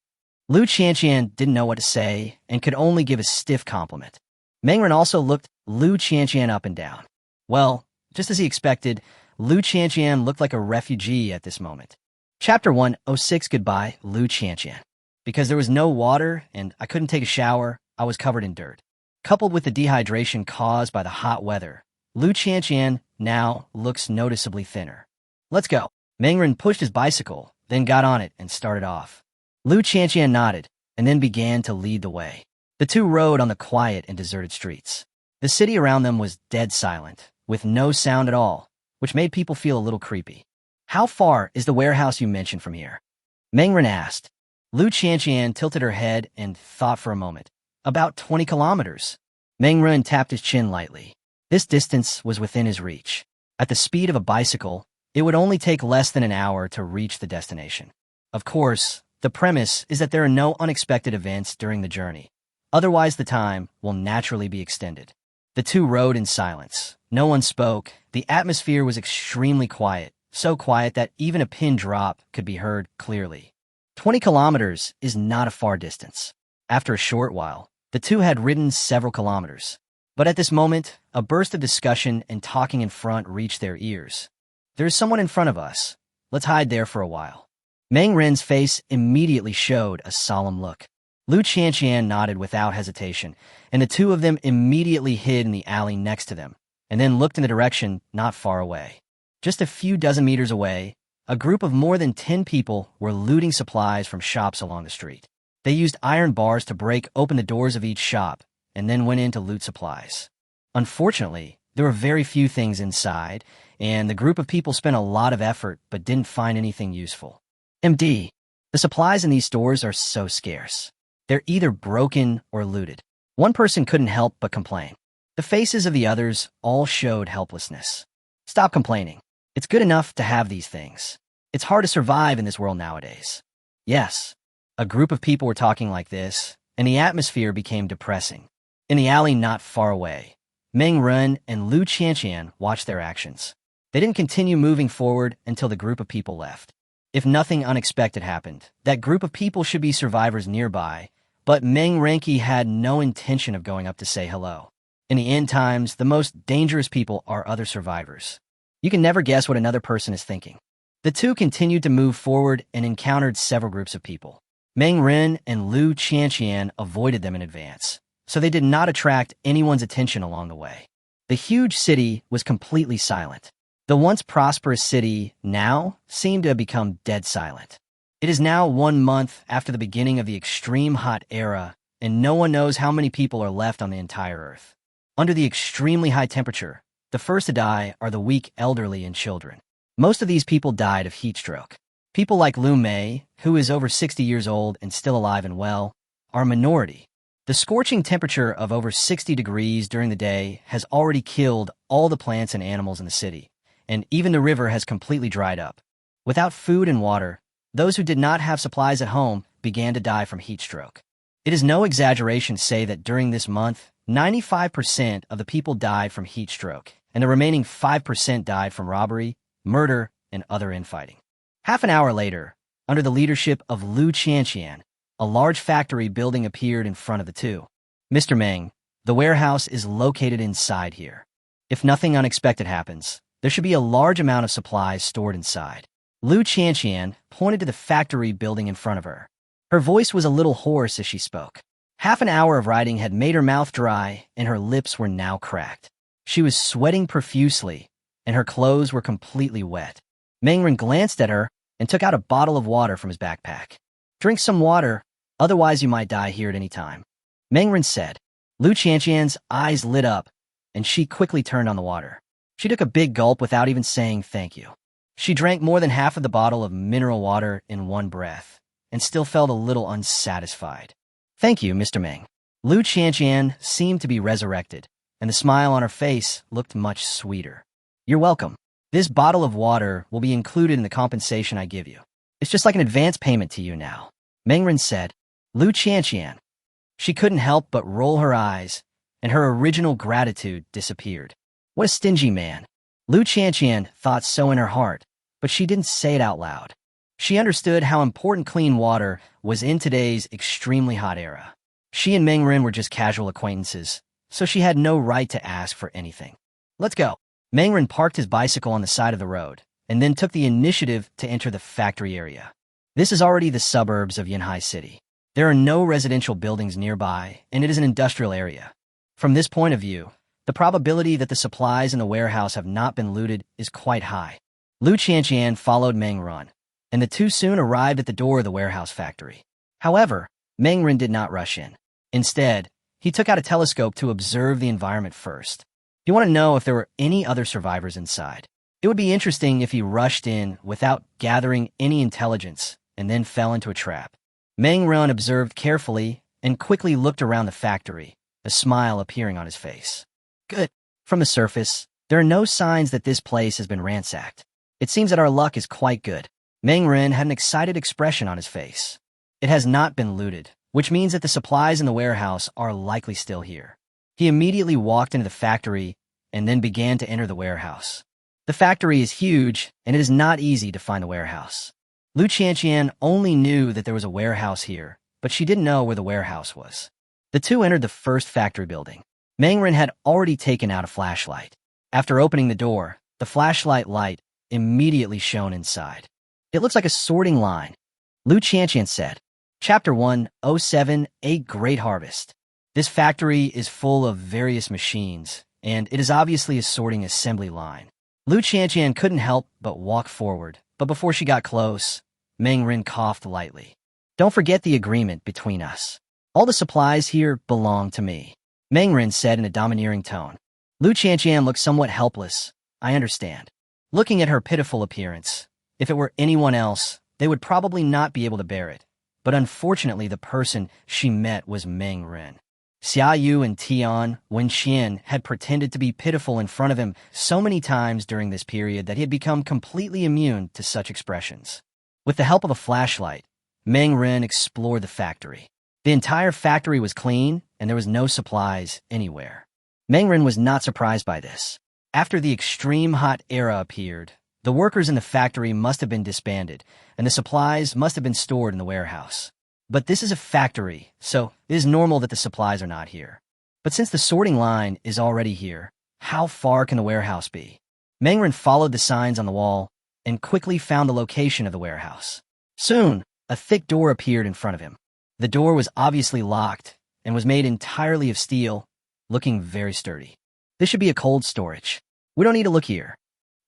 Lu Qianqian didn't know what to say and could only give a stiff compliment. Meng Ren also looked Lu Qianqian up and down. Well, just as he expected, Lu Qianqian looked like a refugee at this moment. Chapter 106 Goodbye, Lu Qianqian. Because there was no water and I couldn't take a shower, I was covered in dirt. Coupled with the dehydration caused by the hot weather, Lu Qianqian now looks noticeably thinner. "Let's go." Meng Ren pushed his bicycle, then got on it and started off. Lu Qianqian nodded and then began to lead the way. The two rode on the quiet and deserted streets. The city around them was dead silent, with no sound at all, which made people feel a little creepy. "How far is the warehouse you mentioned from here?" Meng Ren asked. Lu Qianqian tilted her head and thought for a moment. "About 20 kilometers." Meng Ren tapped his chin lightly. This distance was within his reach. At the speed of a bicycle, it would only take less than an hour to reach the destination. Of course, the premise is that there are no unexpected events during the journey. Otherwise, the time will naturally be extended. The two rode in silence. No one spoke. The atmosphere was extremely quiet, so quiet that even a pin drop could be heard clearly. 20 kilometers is not a far distance. After a short while, the two had ridden several kilometers. But at this moment, a burst of discussion and talking in front reached their ears. "There is someone in front of us. Let's hide there for a while." Meng Ren's face immediately showed a solemn look. Lu Qianqian nodded without hesitation, and the two of them immediately hid in the alley next to them, and then looked in the direction not far away. Just a few dozen meters away, a group of more than 10 people were looting supplies from shops along the street. They used iron bars to break open the doors of each shop, and then went in to loot supplies. Unfortunately, there were very few things inside, and the group of people spent a lot of effort but didn't find anything useful. MD, the supplies in these stores are so scarce. They're either broken or looted. One person couldn't help but complain. The faces of the others all showed helplessness. Stop complaining. It's good enough to have these things. It's hard to survive in this world nowadays. Yes, a group of people were talking like this, and the atmosphere became depressing. In the alley not far away, Meng Ren and Lu Qianqian watched their actions. They didn't continue moving forward until the group of people left. If nothing unexpected happened, that group of people should be survivors nearby, but Meng Renki had no intention of going up to say hello. In the end times, the most dangerous people are other survivors. You can never guess what another person is thinking. The two continued to move forward and encountered several groups of people. Meng Ren and Lu Qianqian avoided them in advance, so they did not attract anyone's attention along the way. The huge city was completely silent. The once prosperous city now seemed to have become dead silent. It is now 1 month after the beginning of the extreme hot era, and no one knows how many people are left on the entire Earth. Under the extremely high temperature, the first to die are the weak, elderly, and children. Most of these people died of heat stroke. People like Lu Mei, who is over 60 years old and still alive and well, are a minority. The scorching temperature of over 60 degrees during the day has already killed all the plants and animals in the city, and even the river has completely dried up. Without food and water, those who did not have supplies at home began to die from heat stroke. It is no exaggeration to say that during this month, 95% of the people died from heat stroke, and the remaining 5% died from robbery, murder, and other infighting. Half an hour later, under the leadership of Lu Qianqian, a large factory building appeared in front of the two. "Mr. Meng, the warehouse is located inside here. If nothing unexpected happens, there should be a large amount of supplies stored inside." Lu Qianqian pointed to the factory building in front of her. Her voice was a little hoarse as she spoke. Half an hour of riding had made her mouth dry, and her lips were now cracked. She was sweating profusely, and her clothes were completely wet. Meng Ren glanced at her and took out a bottle of water from his backpack. "Drink some water, otherwise you might die here at any time," Meng Ren said. Lu Qianqian's eyes lit up, and she quickly turned on the water. She took a big gulp without even saying thank you. She drank more than half of the bottle of mineral water in one breath, and still felt a little unsatisfied. "Thank you, Mr. Meng." Lu Qianqian seemed to be resurrected, and the smile on her face looked much sweeter. "You're welcome. This bottle of water will be included in the compensation I give you. It's just like an advance payment to you now," Meng Ren said. Lu Qianqian. She couldn't help but roll her eyes, and her original gratitude disappeared. What a stingy man. Lu Qianqian thought so in her heart, but she didn't say it out loud. She understood how important clean water was in today's extremely hot era. She and Meng Ren were just casual acquaintances, so she had no right to ask for anything. "Let's go." Meng Ren parked his bicycle on the side of the road, and then took the initiative to enter the factory area. This is already the suburbs of Yanhai City. There are no residential buildings nearby, and it is an industrial area. From this point of view, the probability that the supplies in the warehouse have not been looted is quite high. Lu Qianqian followed Meng Ren, and the two soon arrived at the door of the warehouse factory. However, Meng Ren did not rush in. Instead, he took out a telescope to observe the environment first. He wanted to know if there were any other survivors inside. It would be interesting if he rushed in without gathering any intelligence and then fell into a trap. Meng Ren observed carefully and quickly looked around the factory, a smile appearing on his face. "Good." From the surface, there are no signs that this place has been ransacked. "It seems that our luck is quite good." Meng Ren had an excited expression on his face. It has not been looted, which means that the supplies in the warehouse are likely still here. He immediately walked into the factory and then began to enter the warehouse. The factory is huge, and it is not easy to find the warehouse. Lu Qianqian only knew that there was a warehouse here, but she didn't know where the warehouse was. The two entered the first factory building. Meng Ren had already taken out a flashlight. After opening the door, the flashlight light immediately shone inside. It looks like a sorting line, Lu Qianqian said. Chapter 107, A Great Harvest. This factory is full of various machines, and it is obviously a sorting assembly line. Lu Qianqian couldn't help but walk forward, but before she got close, Meng Ren coughed lightly. Don't forget the agreement between us. All the supplies here belong to me, Meng Ren said in a domineering tone. Lu Qianqian looked somewhat helpless. I understand. Looking at her pitiful appearance, if it were anyone else, they would probably not be able to bear it. But unfortunately, the person she met was Meng Ren. Xia Yu and Tian Wenxian had pretended to be pitiful in front of him so many times during this period that he had become completely immune to such expressions. With the help of a flashlight, Meng Ren explored the factory. The entire factory was clean, and there was no supplies anywhere. Meng Ren was not surprised by this. After the extreme hot era appeared, the workers in the factory must have been disbanded, and the supplies must have been stored in the warehouse. But this is a factory, so it is normal that the supplies are not here. But since the sorting line is already here, how far can the warehouse be? Meng Ren followed the signs on the wall and quickly found the location of the warehouse. Soon, a thick door appeared in front of him. The door was obviously locked and was made entirely of steel, looking very sturdy. This should be a cold storage. We don't need to look here.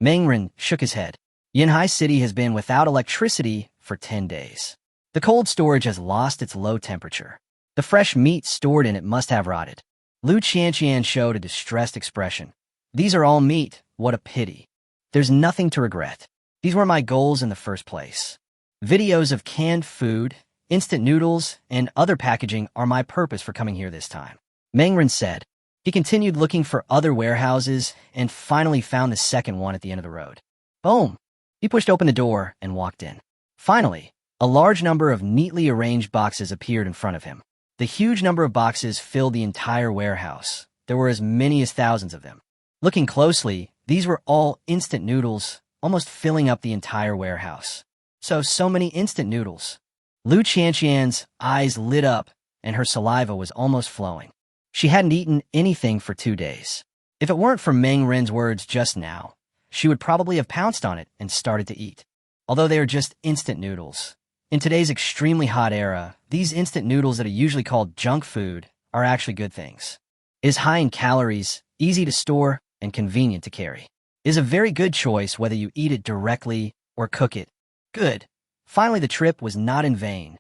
Meng Ren shook his head. Yinhai City has been without electricity for 10 days. The cold storage has lost its low temperature. The fresh meat stored in it must have rotted. Lu Qianqian showed a distressed expression. These are all meat. What a pity. There's nothing to regret. These were my goals in the first place. Videos of canned food, instant noodles, and other packaging are my purpose for coming here this time, Meng Ren said. He continued looking for other warehouses and finally found the second one at the end of the road. Boom! He pushed open the door and walked in. Finally, a large number of neatly arranged boxes appeared in front of him. The huge number of boxes filled the entire warehouse. There were as many as thousands of them. Looking closely, these were all instant noodles, almost filling up the entire warehouse. So many instant noodles. Lu Qianqian's eyes lit up, and her saliva was almost flowing. She hadn't eaten anything for 2 days. If it weren't for Meng Ren's words just now, she would probably have pounced on it and started to eat. Although they are just instant noodles. In today's extremely hot era, these instant noodles that are usually called junk food are actually good things. It is high in calories, easy to store, and convenient to carry. It is a very good choice whether you eat it directly or cook it. Good. Finally, the trip was not in vain.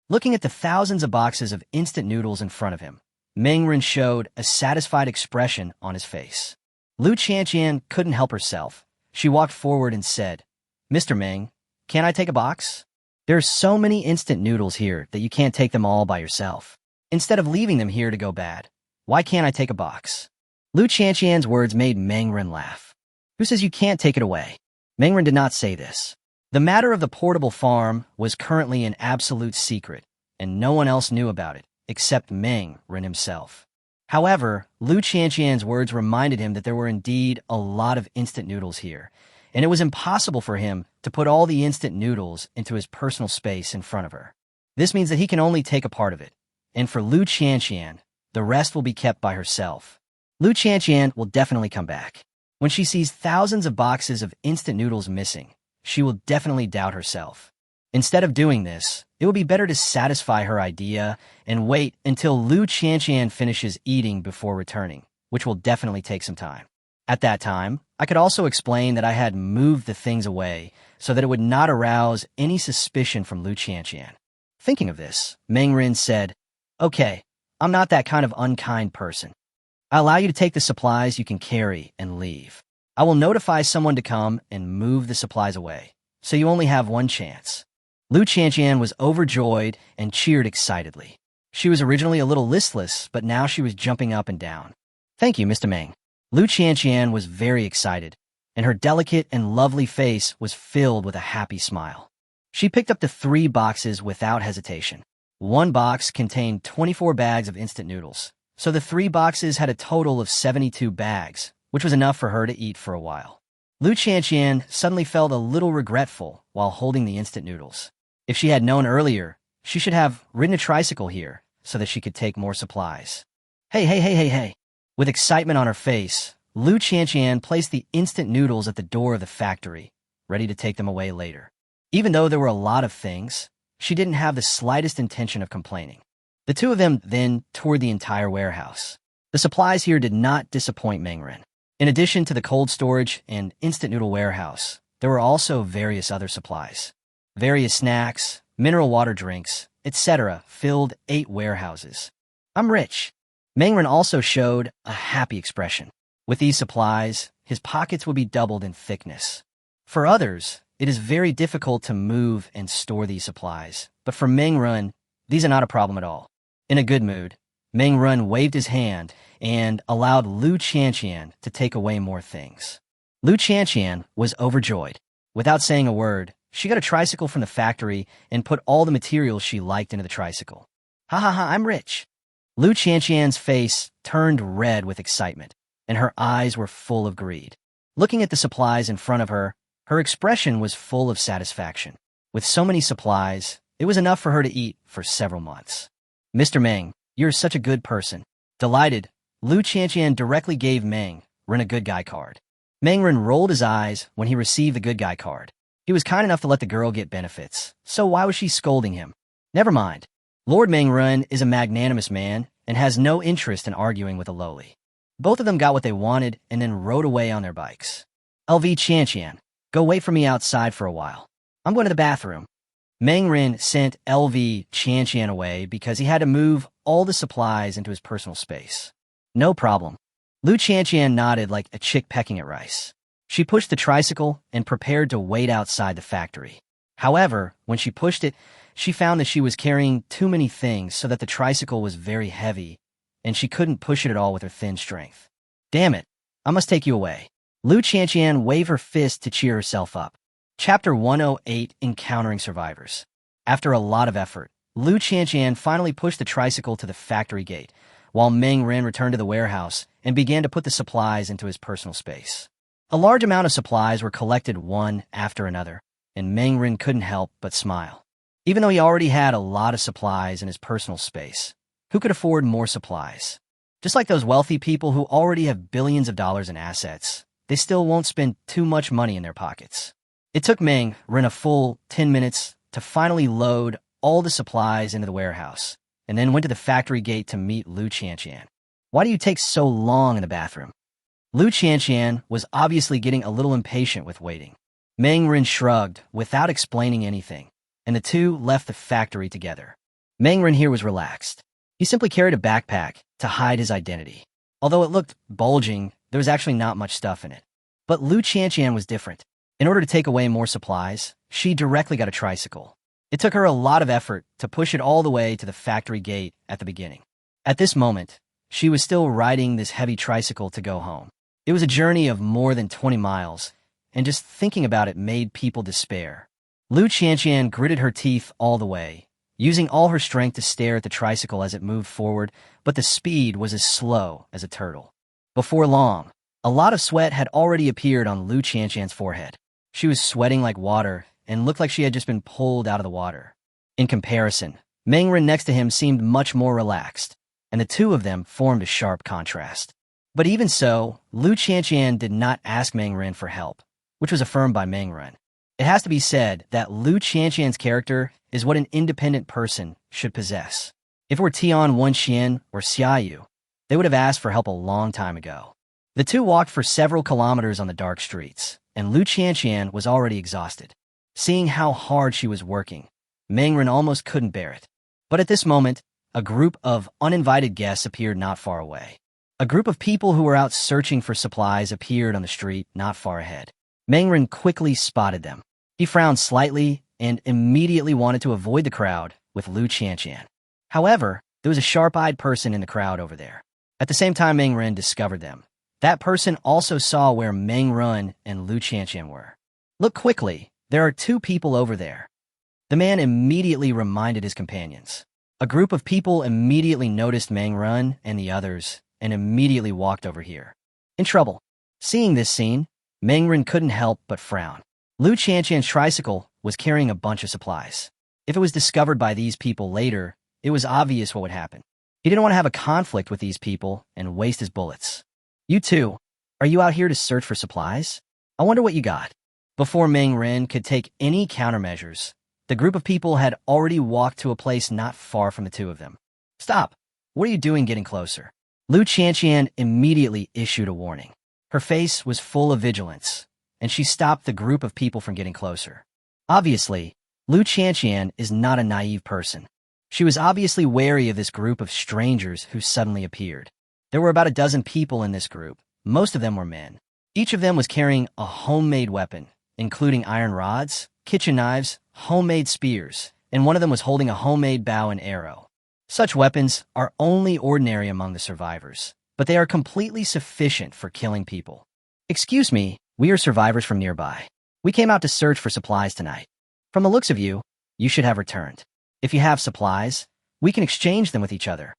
Looking at the thousands of boxes of instant noodles in front of him, Meng Ren showed a satisfied expression on his face. Lu Qianqian couldn't help herself. She walked forward and said, Mr. Meng, can I take a box? There are so many instant noodles here that you can't take them all by yourself. Instead of leaving them here to go bad, why can't I take a box? Lu Qianqian's words made Meng Ren laugh. Who says you can't take it away? Meng Ren did not say this. The matter of the portable farm was currently an absolute secret, and no one else knew about it, except Meng Ren himself. However, Lu Qianqian's words reminded him that there were indeed a lot of instant noodles here, and it was impossible for him to put all the instant noodles into his personal space in front of her. This means that he can only take a part of it, and for Lu Qianqian, the rest will be kept by herself. Lu Qianqian will definitely come back. When she sees thousands of boxes of instant noodles missing, she will definitely doubt herself. Instead of doing this, it would be better to satisfy her idea and wait until Lu Qianqian finishes eating before returning, which will definitely take some time. At that time, I could also explain that I had moved the things away so that it would not arouse any suspicion from Lu Qianqian. Thinking of this, Meng Ren said, Okay, I'm not that kind of unkind person. I allow you to take the supplies you can carry and leave. I will notify someone to come and move the supplies away, so you only have one chance. Lu Qianqian was overjoyed and cheered excitedly. She was originally a little listless, but now she was jumping up and down. Thank you, Mr. Meng. Lu Qianqian was very excited, and her delicate and lovely face was filled with a happy smile. She picked up the 3 boxes without hesitation. One box contained 24 bags of instant noodles, so the 3 boxes had a total of 72 bags, which was enough for her to eat for a while. Lu Qianqian suddenly felt a little regretful while holding the instant noodles. If she had known earlier, she should have ridden a tricycle here so that she could take more supplies. Hey. With excitement on her face, Lu Qianqian placed the instant noodles at the door of the factory, ready to take them away later. Even though there were a lot of things, she didn't have the slightest intention of complaining. The two of them then toured the entire warehouse. The supplies here did not disappoint Mengren. In addition to the cold storage and instant noodle warehouse, there were also various other supplies. Various snacks, mineral water drinks, etc. filled 8 warehouses. I'm rich. Mengren also showed a happy expression. With these supplies, his pockets would be doubled in thickness. For others, it is very difficult to move and store these supplies, but for Mengren, these are not a problem at all. In a good mood, Mengren waved his hand and allowed Lu Qianqian to take away more things. Lu Qianqian was overjoyed. Without saying a word, she got a tricycle from the factory and put all the materials she liked into the tricycle. Ha, I'm rich. Lu Qianqian's face turned red with excitement, and her eyes were full of greed. Looking at the supplies in front of her, her expression was full of satisfaction. With so many supplies, it was enough for her to eat for several months. Mr. Meng, you're such a good person. Delighted, Lu Qianqian directly gave Mengren a good guy card. Mengren rolled his eyes when he received the good guy card. He was kind enough to let the girl get benefits, so why was she scolding him? Never mind. Lord Mengren is a magnanimous man and has no interest in arguing with a lowly. Both of them got what they wanted and then rode away on their bikes. LV Qianqian, go wait for me outside for a while. I'm going to the bathroom. Mengren sent LV Qianqian away because he had to move all the supplies into his personal space. No problem. Lu Qianqian nodded like a chick pecking at rice. She pushed the tricycle and prepared to wait outside the factory. However, when she pushed it, she found that she was carrying too many things so that the tricycle was very heavy, and she couldn't push it at all with her thin strength. Damn it, I must take you away. Lu Qianqian waved her fist to cheer herself up. Chapter 108, Encountering Survivors. After a lot of effort, Lu Qianqian finally pushed the tricycle to the factory gate, while Mengren returned to the warehouse and began to put the supplies into his personal space. A large amount of supplies were collected one after another, and Mengren couldn't help but smile. Even though he already had a lot of supplies in his personal space, who could afford more supplies? Just like those wealthy people who already have billions of dollars in assets, they still won't spend too much money in their pockets. It took Mengren a full 10 minutes to finally load all the supplies into the warehouse, and then went to the factory gate to meet Lu Qianqian. Why do you take so long in the bathroom? Lu Qianqian was obviously getting a little impatient with waiting. Mengren shrugged without explaining anything, and the two left the factory together. Mengren here was relaxed. He simply carried a backpack to hide his identity. Although it looked bulging, there was actually not much stuff in it. But Lu Qianqian was different. In order to take away more supplies, she directly got a tricycle. It took her a lot of effort to push it all the way to the factory gate at the beginning. At this moment, she was still riding this heavy tricycle to go home. It was a journey of more than 20 miles, and just thinking about it made people despair. Lu Qianqian gritted her teeth all the way, using all her strength to stare at the tricycle as it moved forward, but the speed was as slow as a turtle. Before long, a lot of sweat had already appeared on Lu Qianqian's forehead. She was sweating like water and looked like she had just been pulled out of the water. In comparison, Mengren next to him seemed much more relaxed, and the two of them formed a sharp contrast. But even so, Lu Qianqian did not ask Mengren for help, which was affirmed by Mengren. It has to be said that Lu Qianqian's character is what an independent person should possess. If it were Tian Wenxian or Xiaoyu, they would have asked for help a long time ago. The two walked for several kilometers on the dark streets, and Lu Qianqian was already exhausted. Seeing how hard she was working, Mengren almost couldn't bear it. But at this moment, a group of uninvited guests appeared not far away. A group of people who were out searching for supplies appeared on the street not far ahead. Mengren quickly spotted them. He frowned slightly and immediately wanted to avoid the crowd with Lu Qianqian. However, there was a sharp-eyed person in the crowd over there. At the same time Mengren discovered them, that person also saw where Mengren and Lu Qianqian were. Look quickly, there are two people over there. The man immediately reminded his companions. A group of people immediately noticed Mengren and the others and immediately walked over here. In trouble. Seeing this scene, Mengren couldn't help but frown. Lu Qianqian's tricycle was carrying a bunch of supplies. If it was discovered by these people later, it was obvious what would happen. He didn't want to have a conflict with these people and waste his bullets. You two, are you out here to search for supplies? I wonder what you got. Before Meng Ren could take any countermeasures, the group of people had already walked to a place not far from the two of them. Stop! What are you doing getting closer? Lu Qianqian immediately issued a warning. Her face was full of vigilance, and she stopped the group of people from getting closer. Obviously, Lu Qianqian is not a naive person. She was obviously wary of this group of strangers who suddenly appeared. There were about a dozen people in this group. Most of them were men. Each of them was carrying a homemade weapon, including iron rods, kitchen knives, homemade spears, and one of them was holding a homemade bow and arrow. Such weapons are only ordinary among the survivors, but they are completely sufficient for killing people. Excuse me, we are survivors from nearby. We came out to search for supplies tonight. From the looks of you, you should have returned. If you have supplies, we can exchange them with each other.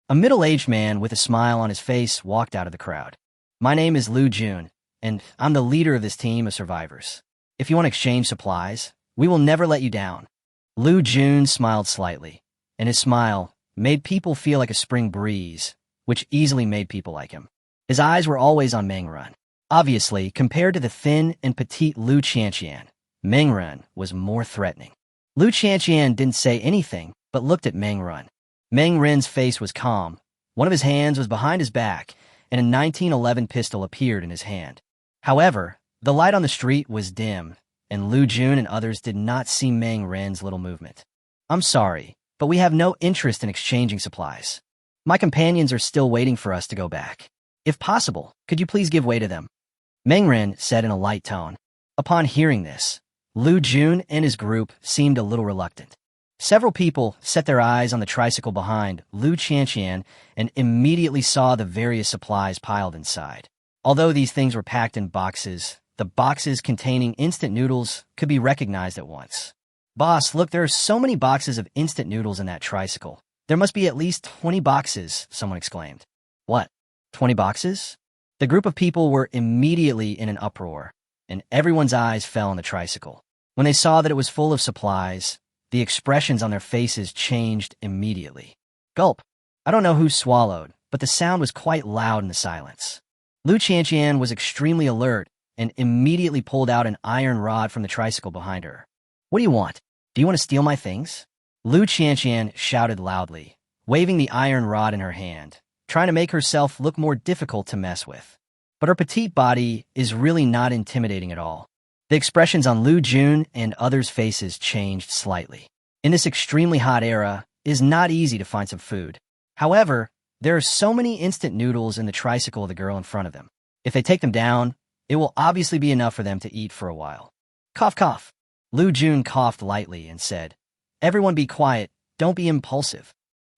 A middle-aged man with a smile on his face walked out of the crowd. My name is Lu Jun, and I'm the leader of this team of survivors. If you want to exchange supplies, we will never let you down. Lu Jun smiled slightly, and his smile made people feel like a spring breeze, which easily made people like him. His eyes were always on Meng Ren. Obviously, compared to the thin and petite Lu Qianqian, Meng Ren was more threatening. Lu Qianqian didn't say anything, but looked at Meng Ren. Meng Ren's face was calm. One of his hands was behind his back, and a 1911 pistol appeared in his hand. However, the light on the street was dim, and Lu Jun and others did not see Meng Ren's little movement. I'm sorry, but we have no interest in exchanging supplies. My companions are still waiting for us to go back. If possible, could you please give way to them? Meng Ren said in a light tone. Upon hearing this, Lu Jun and his group seemed a little reluctant. Several people set their eyes on the tricycle behind Lu Qianqian and immediately saw the various supplies piled inside. Although these things were packed in boxes, the boxes containing instant noodles could be recognized at once. Boss, look, there are so many boxes of instant noodles in that tricycle. There must be at least 20 boxes, someone exclaimed. What? 20 boxes? The group of people were immediately in an uproar, and everyone's eyes fell on the tricycle. When they saw that it was full of supplies, the expressions on their faces changed immediately. Gulp. I don't know who swallowed, but the sound was quite loud in the silence. Lu Qianqian was extremely alert and immediately pulled out an iron rod from the tricycle behind her. What do you want? Do you want to steal my things? Lu Qianqian shouted loudly, waving the iron rod in her hand, trying to make herself look more difficult to mess with. But her petite body is really not intimidating at all. The expressions on Lu Jun and others' faces changed slightly. In this extremely hot era, it is not easy to find some food. However, there are so many instant noodles in the tricycle of the girl in front of them. If they take them down, it will obviously be enough for them to eat for a while. Cough, cough. Lu Jun coughed lightly and said, Everyone be quiet, don't be impulsive.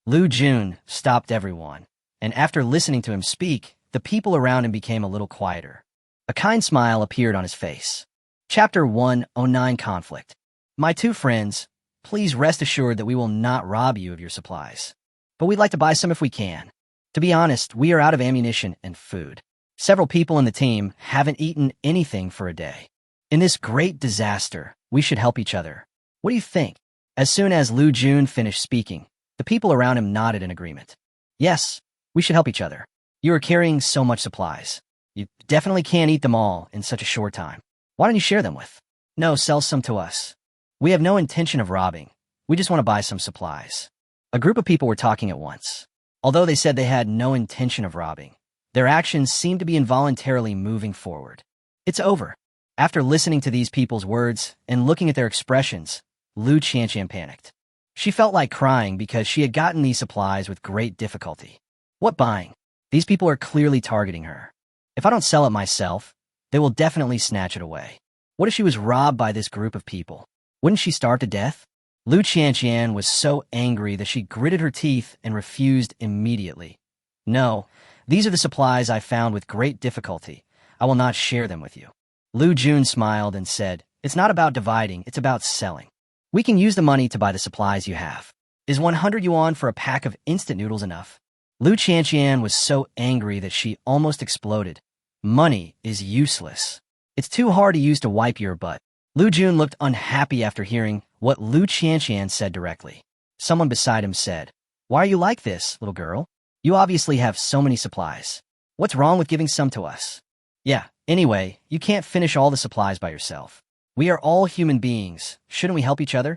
Lu Jun stopped everyone, and after listening to him speak, the people around him became a little quieter. A kind smile appeared on his face. Chapter 109 Conflict. My two friends, please rest assured that we will not rob you of your supplies. But we'd like to buy some if we can. To be honest, we are out of ammunition and food. Several people in the team haven't eaten anything for a day. In this great disaster, we should help each other. What do you think? As soon as Lu Jun finished speaking, the people around him nodded in agreement. Yes, we should help each other. You are carrying so much supplies. You definitely can't eat them all in such a short time. Why don't you share them with? No, sell some to us. We have no intention of robbing. We just want to buy some supplies. A group of people were talking at once. Although they said they had no intention of robbing, their actions seemed to be involuntarily moving forward. It's over. After listening to these people's words and looking at their expressions, Lu Qianqian panicked. She felt like crying because she had gotten these supplies with great difficulty. What buying? These people are clearly targeting her. If I don't sell it myself, they will definitely snatch it away. What if she was robbed by this group of people? Wouldn't she starve to death? Lu Qianqian was so angry that she gritted her teeth and refused immediately. No, these are the supplies I found with great difficulty. I will not share them with you. Lu Jun smiled and said, It's not about dividing, it's about selling. We can use the money to buy the supplies you have. Is 100 yuan for a pack of instant noodles enough? Lu Qianqian was so angry that she almost exploded. Money is useless. It's too hard to use to wipe your butt. Lu Jun looked unhappy after hearing what Lu Qianqian said directly. Someone beside him said, "Why are you like this, little girl? You obviously have so many supplies. What's wrong with giving some to us?" "Yeah, anyway, you can't finish all the supplies by yourself. We are all human beings. Shouldn't we help each other?"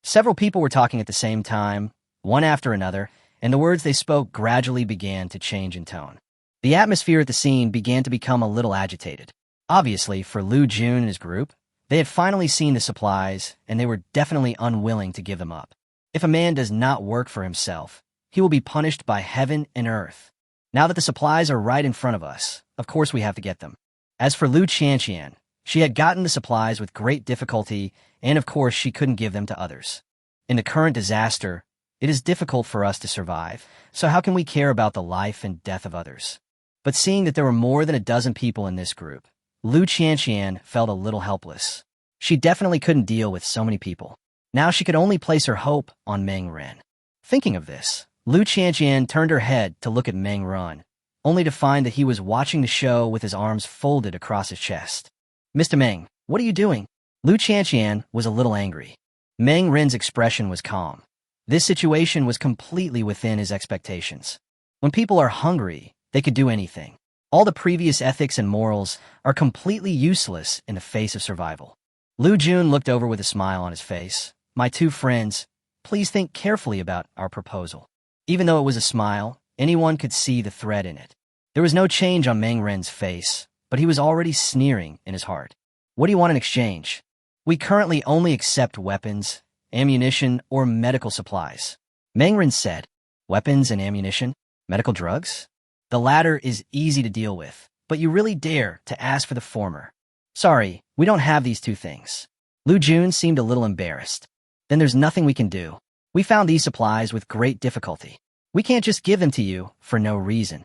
Several people were talking at the same time, one after another, and the words they spoke gradually began to change in tone. The atmosphere at the scene began to become a little agitated. Obviously, for Lu Jun and his group, they had finally seen the supplies, and they were definitely unwilling to give them up. If a man does not work for himself, he will be punished by heaven and earth. Now that the supplies are right in front of us, of course we have to get them. As for Lu Qianqian, she had gotten the supplies with great difficulty, and of course she couldn't give them to others. In the current disaster, it is difficult for us to survive, so how can we care about the life and death of others? But seeing that there were more than a dozen people in this group, Lu Qianqian felt a little helpless. She definitely couldn't deal with so many people. Now she could only place her hope on Meng Ren. Thinking of this, Lu Qianqian turned her head to look at Meng Ren, only to find that he was watching the show with his arms folded across his chest. "Mr. Meng, what are you doing?" Lu Qianqian was a little angry. Meng Ren's expression was calm. This situation was completely within his expectations. When people are hungry, they could do anything. All the previous ethics and morals are completely useless in the face of survival. Lu Jun looked over with a smile on his face. "My two friends, please think carefully about our proposal." Even though it was a smile, anyone could see the threat in it. There was no change on Meng Ren's face, but he was already sneering in his heart. "What do you want in exchange?" "We currently only accept weapons, ammunition, or medical supplies." Meng Ren said. "Weapons and ammunition? Medical drugs?" "The latter is easy to deal with, but you really dare to ask for the former." "Sorry, we don't have these two things." Lu Jun seemed a little embarrassed. "Then there's nothing we can do. We found these supplies with great difficulty. We can't just give them to you for no reason.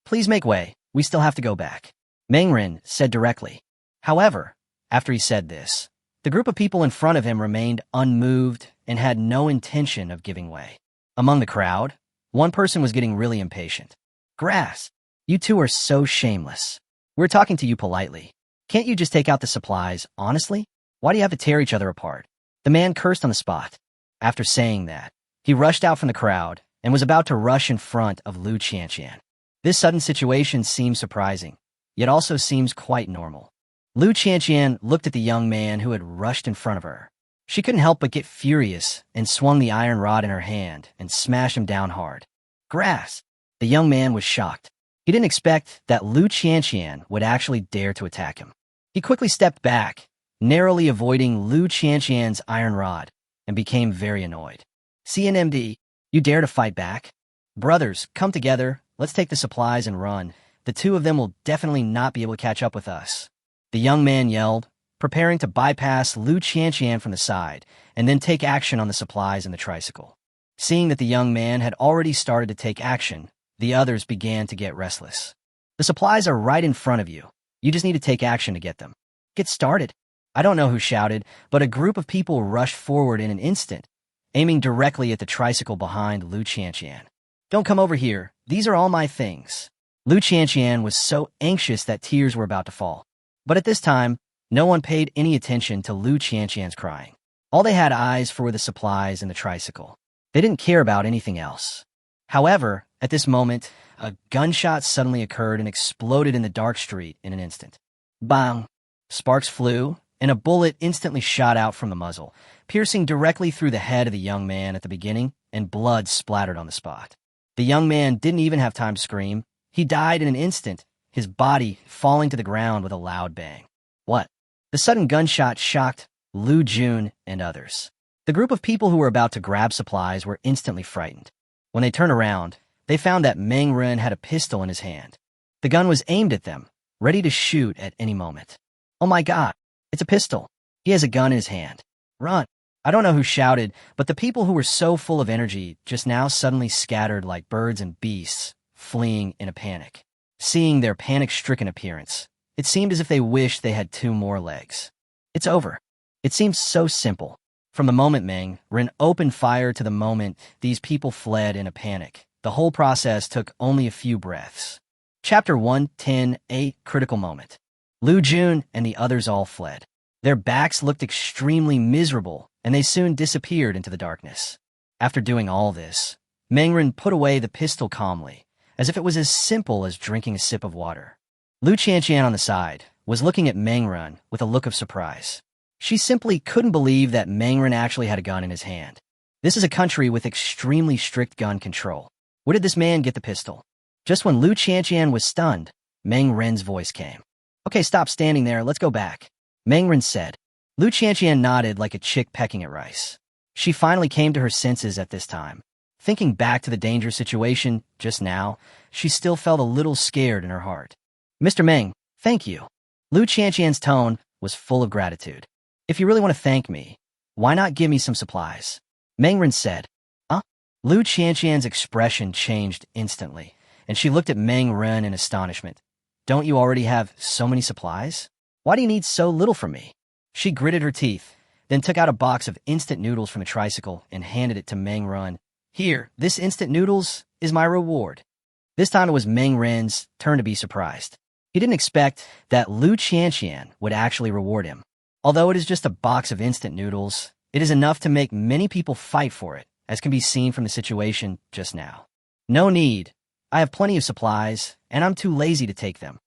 Please make way, we still have to go back," Meng Ren said directly. However, after he said this, the group of people in front of him remained unmoved and had no intention of giving way. Among the crowd, one person was getting really impatient. "Grass, you two are so shameless. We're talking to you politely. Can't you just take out the supplies, honestly? Why do you have to tear each other apart?" The man cursed on the spot. After saying that, he rushed out from the crowd and was about to rush in front of Lu Qianqian. This sudden situation seems surprising, yet also seems quite normal. Lu Qianqian looked at the young man who had rushed in front of her. She couldn't help but get furious and swung the iron rod in her hand and smashed him down hard. "Grass!" The young man was shocked. He didn't expect that Lu Qianqian would actually dare to attack him. He quickly stepped back, narrowly avoiding Lu Qianqian's iron rod, and became very annoyed. "CNMD, you dare to fight back? Brothers, come together, let's take the supplies and run. The two of them will definitely not be able to catch up with us," the young man yelled, preparing to bypass Lu Qianqian from the side and then take action on the supplies and the tricycle. Seeing that the young man had already started to take action, the others began to get restless. "The supplies are right in front of you. You just need to take action to get them. Get started." I don't know who shouted, but a group of people rushed forward in an instant, aiming directly at the tricycle behind Lu Qianqian. "Don't come over here. These are all my things." Lu Qianqian was so anxious that tears were about to fall. But at this time, no one paid any attention to Lu Qianqian's crying. All they had eyes for were the supplies and the tricycle. They didn't care about anything else. However, at this moment, a gunshot suddenly occurred and exploded in the dark street in an instant. Bang! Sparks flew, and a bullet instantly shot out from the muzzle, piercing directly through the head of the young man at the beginning, and blood splattered on the spot. The young man didn't even have time to scream. He died in an instant, his body falling to the ground with a loud bang. What? The sudden gunshot shocked Lu Jun and others. The group of people who were about to grab supplies were instantly frightened. When they turned around, they found that Meng Ren had a pistol in his hand. The gun was aimed at them, ready to shoot at any moment. "Oh my God, it's a pistol. He has a gun in his hand. Run!" I don't know who shouted, but the people who were so full of energy just now suddenly scattered like birds and beasts, fleeing in a panic. Seeing their panic-stricken appearance, it seemed as if they wished they had two more legs. It's over. It seems so simple. From the moment Meng Ren opened fire to the moment these people fled in a panic, the whole process took only a few breaths. Chapter 110:8 Critical Moment. Lu Jun and the others all fled. Their backs looked extremely miserable, and they soon disappeared into the darkness. After doing all this, Mengren put away the pistol calmly, as if it was as simple as drinking a sip of water. Lu Qianqian on the side was looking at Mengren with a look of surprise. She simply couldn't believe that Mengren actually had a gun in his hand. This is a country with extremely strict gun control. Where did this man get the pistol? Just when Lu Qianqian was stunned, Mengren's voice came. Okay, stop standing there, let's go back. Mengren said. Lu Qianqian nodded like a chick pecking at rice. She finally came to her senses at this time. Thinking back to the dangerous situation just now, she still felt a little scared in her heart. Mr. Meng, thank you. Lu Qianqian's tone was full of gratitude. If you really want to thank me, why not give me some supplies? Mengren said. Lu Qianqian's expression changed instantly, and she looked at Mengren in astonishment. Don't you already have so many supplies? Why do you need so little from me? She gritted her teeth, then took out a box of instant noodles from a tricycle and handed it to Mengren. Here, this instant noodles is my reward. This time it was Mengren's turn to be surprised. He didn't expect that Lu Qianqian would actually reward him. Although it is just a box of instant noodles, it is enough to make many people fight for it, as can be seen from the situation just now. No need. I have plenty of supplies, and I'm too lazy to take them.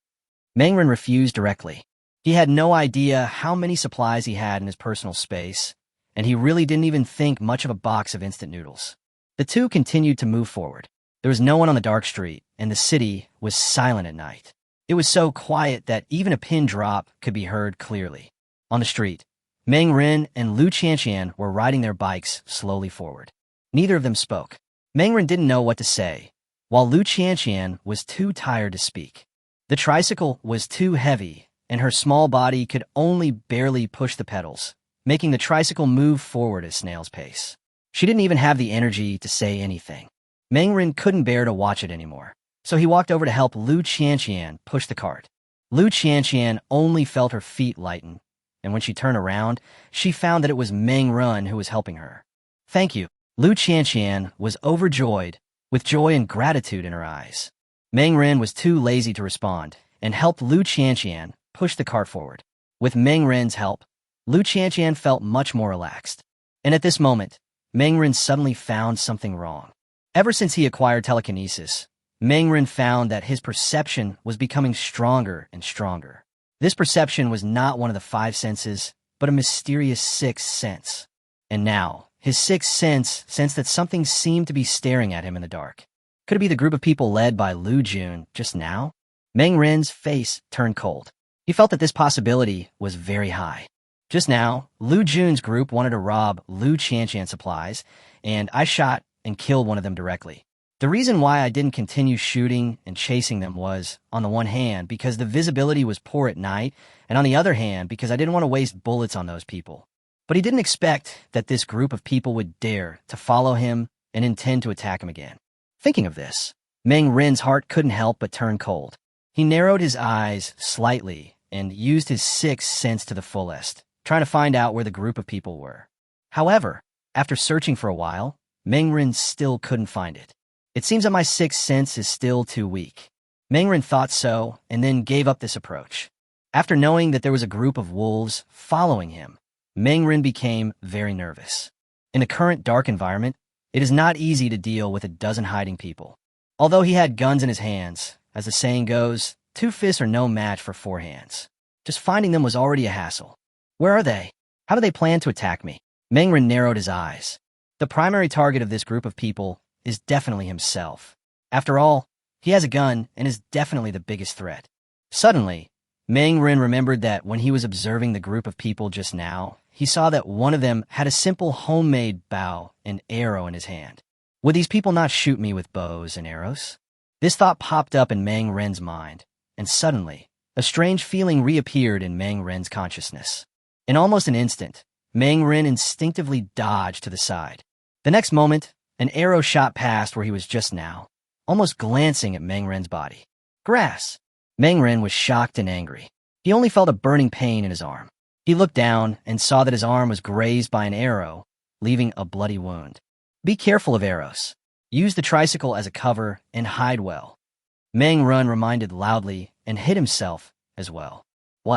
Mengren refused directly. He had no idea how many supplies he had in his personal space, and he really didn't even think much of a box of instant noodles. The two continued to move forward. There was no one on the dark street, and the city was silent at night. It was so quiet that even a pin drop could be heard clearly. On the street, Mengren and Lu Qianqian were riding their bikes slowly forward. Neither of them spoke. Mengren didn't know what to say, while Lu Qianqian was too tired to speak. The tricycle was too heavy, and her small body could only barely push the pedals, making the tricycle move forward at snail's pace. She didn't even have the energy to say anything. Mengren couldn't bear to watch it anymore, so he walked over to help Lu Qianqian push the cart. Lu Qianqian only felt her feet lighten, and when she turned around, she found that it was Mengren who was helping her. Thank you. Lu Qianqian was overjoyed, with joy and gratitude in her eyes. Mengren was too lazy to respond, and helped Lu Qianqian push the cart forward. With Mengren's help, Lu Qianqian felt much more relaxed. And at this moment, Mengren suddenly found something wrong. Ever since he acquired telekinesis, Mengren found that his perception was becoming stronger and stronger. This perception was not one of the five senses, but a mysterious sixth sense. And now, his sixth sense sensed that something seemed to be staring at him in the dark. Could it be the group of people led by Lu Jun just now? Mengren's face turned cold. He felt that this possibility was very high. Just now, Lu Jun's group wanted to rob Lu Qianqian's supplies, and I shot and killed one of them directly. The reason why I didn't continue shooting and chasing them was, on the one hand, because the visibility was poor at night, and on the other hand, because I didn't want to waste bullets on those people. But he didn't expect that this group of people would dare to follow him and intend to attack him again. Thinking of this, Mengren's heart couldn't help but turn cold. He narrowed his eyes slightly and used his sixth sense to the fullest, trying to find out where the group of people were. However, after searching for a while, Mengren still couldn't find it. It seems that my sixth sense is still too weak. Mengren thought so and then gave up this approach. After knowing that there was a group of wolves following him, Mengren became very nervous. In the current dark environment, it is not easy to deal with a dozen hiding people. Although he had guns in his hands, as the saying goes, 2 fists are no match for 4 hands. Just finding them was already a hassle. Where are they? How do they plan to attack me? Mengren narrowed his eyes. The primary target of this group of people is definitely himself. After all, he has a gun and is definitely the biggest threat. Suddenly, Mengren remembered that when he was observing the group of people just now, he saw that one of them had a simple homemade bow and arrow in his hand. Would these people not shoot me with bows and arrows? This thought popped up in Mengren's mind, and suddenly, a strange feeling reappeared in Mengren's consciousness. In almost an instant, Mengren instinctively dodged to the side. The next moment, an arrow shot past where he was just now, almost glancing at Mengren's body. Grass! Mengren was shocked and angry. He only felt a burning pain in his arm. He looked down and saw that his arm was grazed by an arrow, leaving a bloody wound. Be careful of arrows. Use the tricycle as a cover and hide well. Mengren reminded loudly and hid himself as well. What?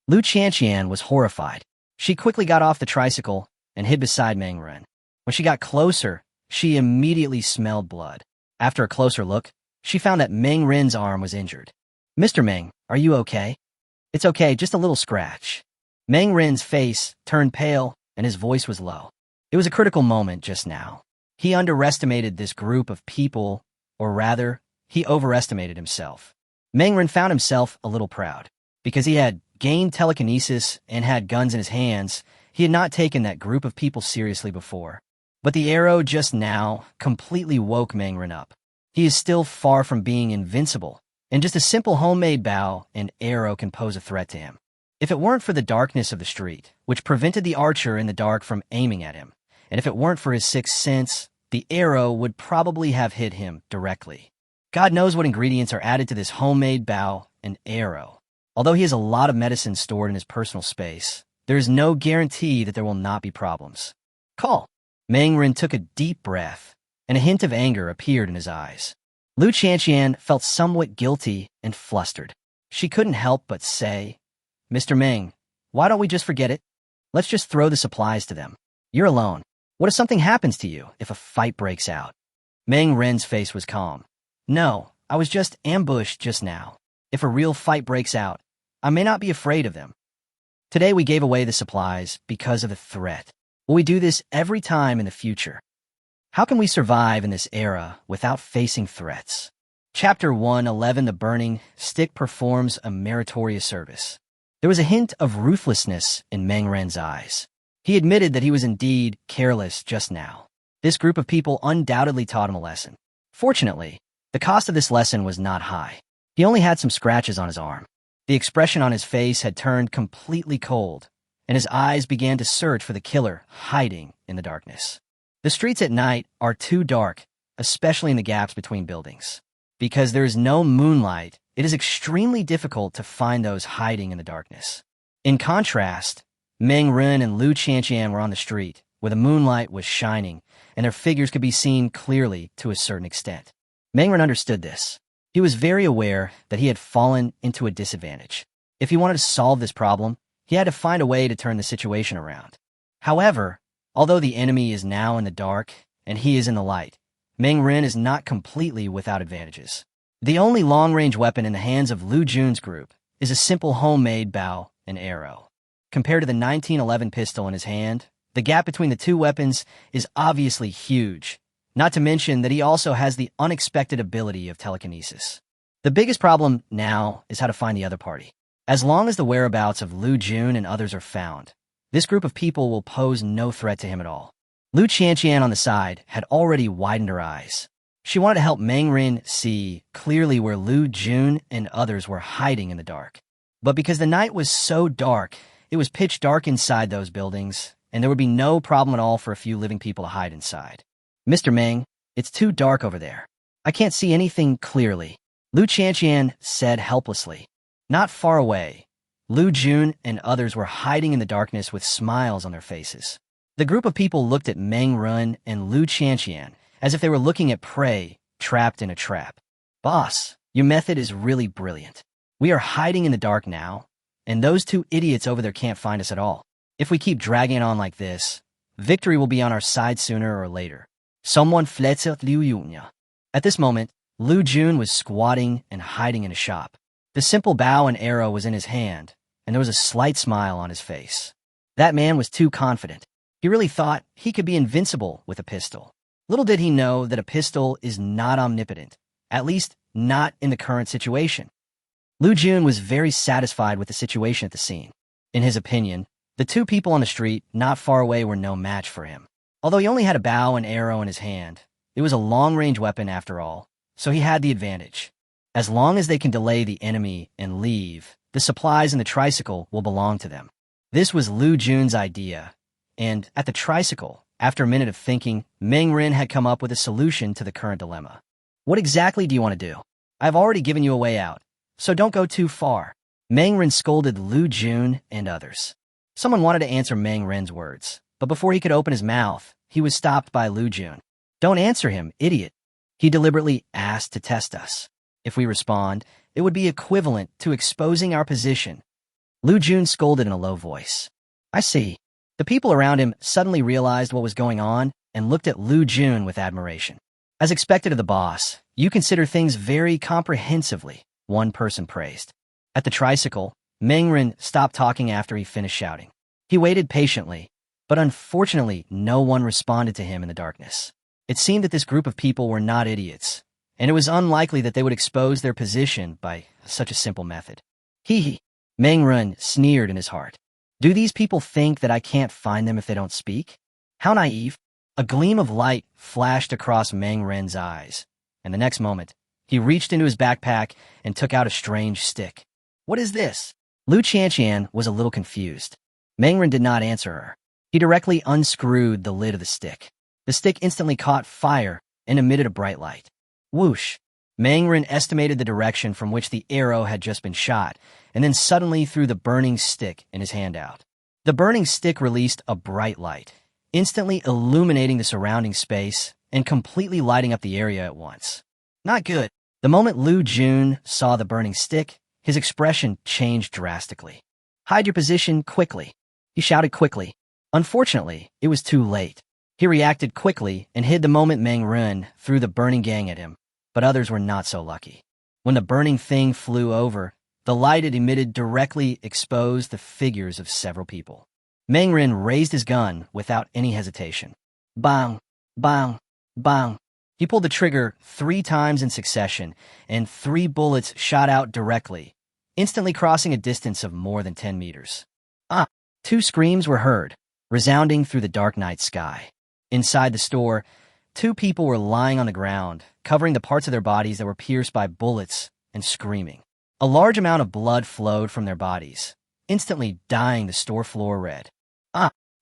Lu Qianqian was horrified. She quickly got off the tricycle and hid beside Meng Ren. When she got closer, she immediately smelled blood. After a closer look, she found that Meng Ren's arm was injured. "Mr. Meng, are you okay?" "It's okay, just a little scratch." Meng Ren's face turned pale and his voice was low. It was a critical moment just now. He underestimated this group of people, or rather, he overestimated himself. Meng Ren found himself a little proud. Because he had gained telekinesis and had guns in his hands, he had not taken that group of people seriously before. But the arrow just now completely woke Meng Ren up. He is still far from being invincible, and just a simple homemade bow and arrow can pose a threat to him. If it weren't for the darkness of the street, which prevented the archer in the dark from aiming at him, and if it weren't for his sixth sense, the arrow would probably have hit him directly. God knows what ingredients are added to this homemade bow and arrow. Although he has a lot of medicine stored in his personal space, there is no guarantee that there will not be problems. "Call." Meng Ren took a deep breath, and a hint of anger appeared in his eyes. Lu Qianqian felt somewhat guilty and flustered. She couldn't help but say, "Mr. Meng, why don't we just forget it? Let's just throw the supplies to them. You're alone. What if something happens to you if a fight breaks out?" Meng Ren's face was calm. "No, I was just ambushed just now. If a real fight breaks out, I may not be afraid of them. Today we gave away the supplies because of the threat. Will we do this every time in the future? How can we survive in this era without facing threats?" Chapter 111, The Burning Stick performs a meritorious service. There was a hint of ruthlessness in Meng Ren's eyes. He admitted that he was indeed careless just now. This group of people undoubtedly taught him a lesson. Fortunately, the cost of this lesson was not high. He only had some scratches on his arm. The expression on his face had turned completely cold, and his eyes began to search for the killer hiding in the darkness. The streets at night are too dark, especially in the gaps between buildings. Because there is no moonlight, it is extremely difficult to find those hiding in the darkness. In contrast, Meng Ren and Lu Qianqian were on the street, where the moonlight was shining, and their figures could be seen clearly to a certain extent. Meng Ren understood this. He was very aware that he had fallen into a disadvantage. If he wanted to solve this problem, he had to find a way to turn the situation around. However, although the enemy is now in the dark and he is in the light, Meng Ren is not completely without advantages. The only long-range weapon in the hands of Lu Jun's group is a simple homemade bow and arrow. Compared to the 1911 pistol in his hand, the gap between the two weapons is obviously huge, not to mention that he also has the unexpected ability of telekinesis. The biggest problem now is how to find the other party. As long as the whereabouts of Lu Jun and others are found, this group of people will pose no threat to him at all. Lu Qianqian on the side had already widened her eyes. She wanted to help Meng Ren see clearly where Lu Jun and others were hiding in the dark. But because the night was so dark, it was pitch dark inside those buildings, and there would be no problem at all for a few living people to hide inside. "Mr. Meng, it's too dark over there. I can't see anything clearly," Lu Qianqian said helplessly. Not far away, Lu Jun and others were hiding in the darkness with smiles on their faces. The group of people looked at Meng Ren and Lu Qianqian as if they were looking at prey trapped in a trap. "Boss, your method is really brilliant. We are hiding in the dark now, and those two idiots over there can't find us at all. If we keep dragging on like this, victory will be on our side sooner or later." Someone fled at Liu Yunya. At this moment, Lu Jun was squatting and hiding in a shop. The simple bow and arrow was in his hand, and there was a slight smile on his face. That man was too confident. He really thought he could be invincible with a pistol. Little did he know that a pistol is not omnipotent, at least not in the current situation. Lu Jun was very satisfied with the situation at the scene. In his opinion, the two people on the street not far away were no match for him. Although he only had a bow and arrow in his hand, it was a long-range weapon after all, so he had the advantage. As long as they can delay the enemy and leave, the supplies and the tricycle will belong to them. This was Lu Jun's idea, and at the tricycle, after a minute of thinking, Meng Ren had come up with a solution to the current dilemma. "What exactly do you want to do? I've already given you a way out, so don't go too far." Meng Ren scolded Lu Jun and others. Someone wanted to answer Meng Ren's words, but before he could open his mouth, he was stopped by Lu Jun. "Don't answer him, idiot. He deliberately asked to test us. If we respond, it would be equivalent to exposing our position. Lu Jun scolded in a low voice. I see. The people around him suddenly realized what was going on and looked at Lu Jun with admiration. As expected of the boss, you consider things very comprehensively, one person praised. At the tricycle, Mengren stopped talking after he finished shouting. He waited patiently, but unfortunately no one responded to him in the darkness. It seemed that this group of people were not idiots, and it was unlikely that they would expose their position by such a simple method. Hee hee, Mengren sneered in his heart. Do these people think that I can't find them if they don't speak? How naive. A gleam of light flashed across Mengren's eyes, and the next moment, he reached into his backpack and took out a strange stick. What is this? Lu Qianqian was a little confused. Mengren did not answer her. He directly unscrewed the lid of the stick. The stick instantly caught fire and emitted a bright light. Whoosh! Mengren estimated the direction from which the arrow had just been shot, and then suddenly threw the burning stick in his hand out. The burning stick released a bright light, instantly illuminating the surrounding space and completely lighting up the area at once. Not good. The moment Lu Jun saw the burning stick, his expression changed drastically. Hide your position quickly. He shouted quickly. Unfortunately, it was too late. He reacted quickly and hid the moment Mengren threw the burning gang at him, but others were not so lucky. When the burning thing flew over, the light it emitted directly exposed the figures of several people. Mengren raised his gun without any hesitation. Bang! Bang! Bang! He pulled the trigger 3 times in succession, and 3 bullets shot out directly, instantly crossing a distance of more than 10 meters. 2 screams were heard, resounding through the dark night sky. Inside the store, 2 people were lying on the ground, covering the parts of their bodies that were pierced by bullets and screaming. A large amount of blood flowed from their bodies, instantly dyeing the store floor red.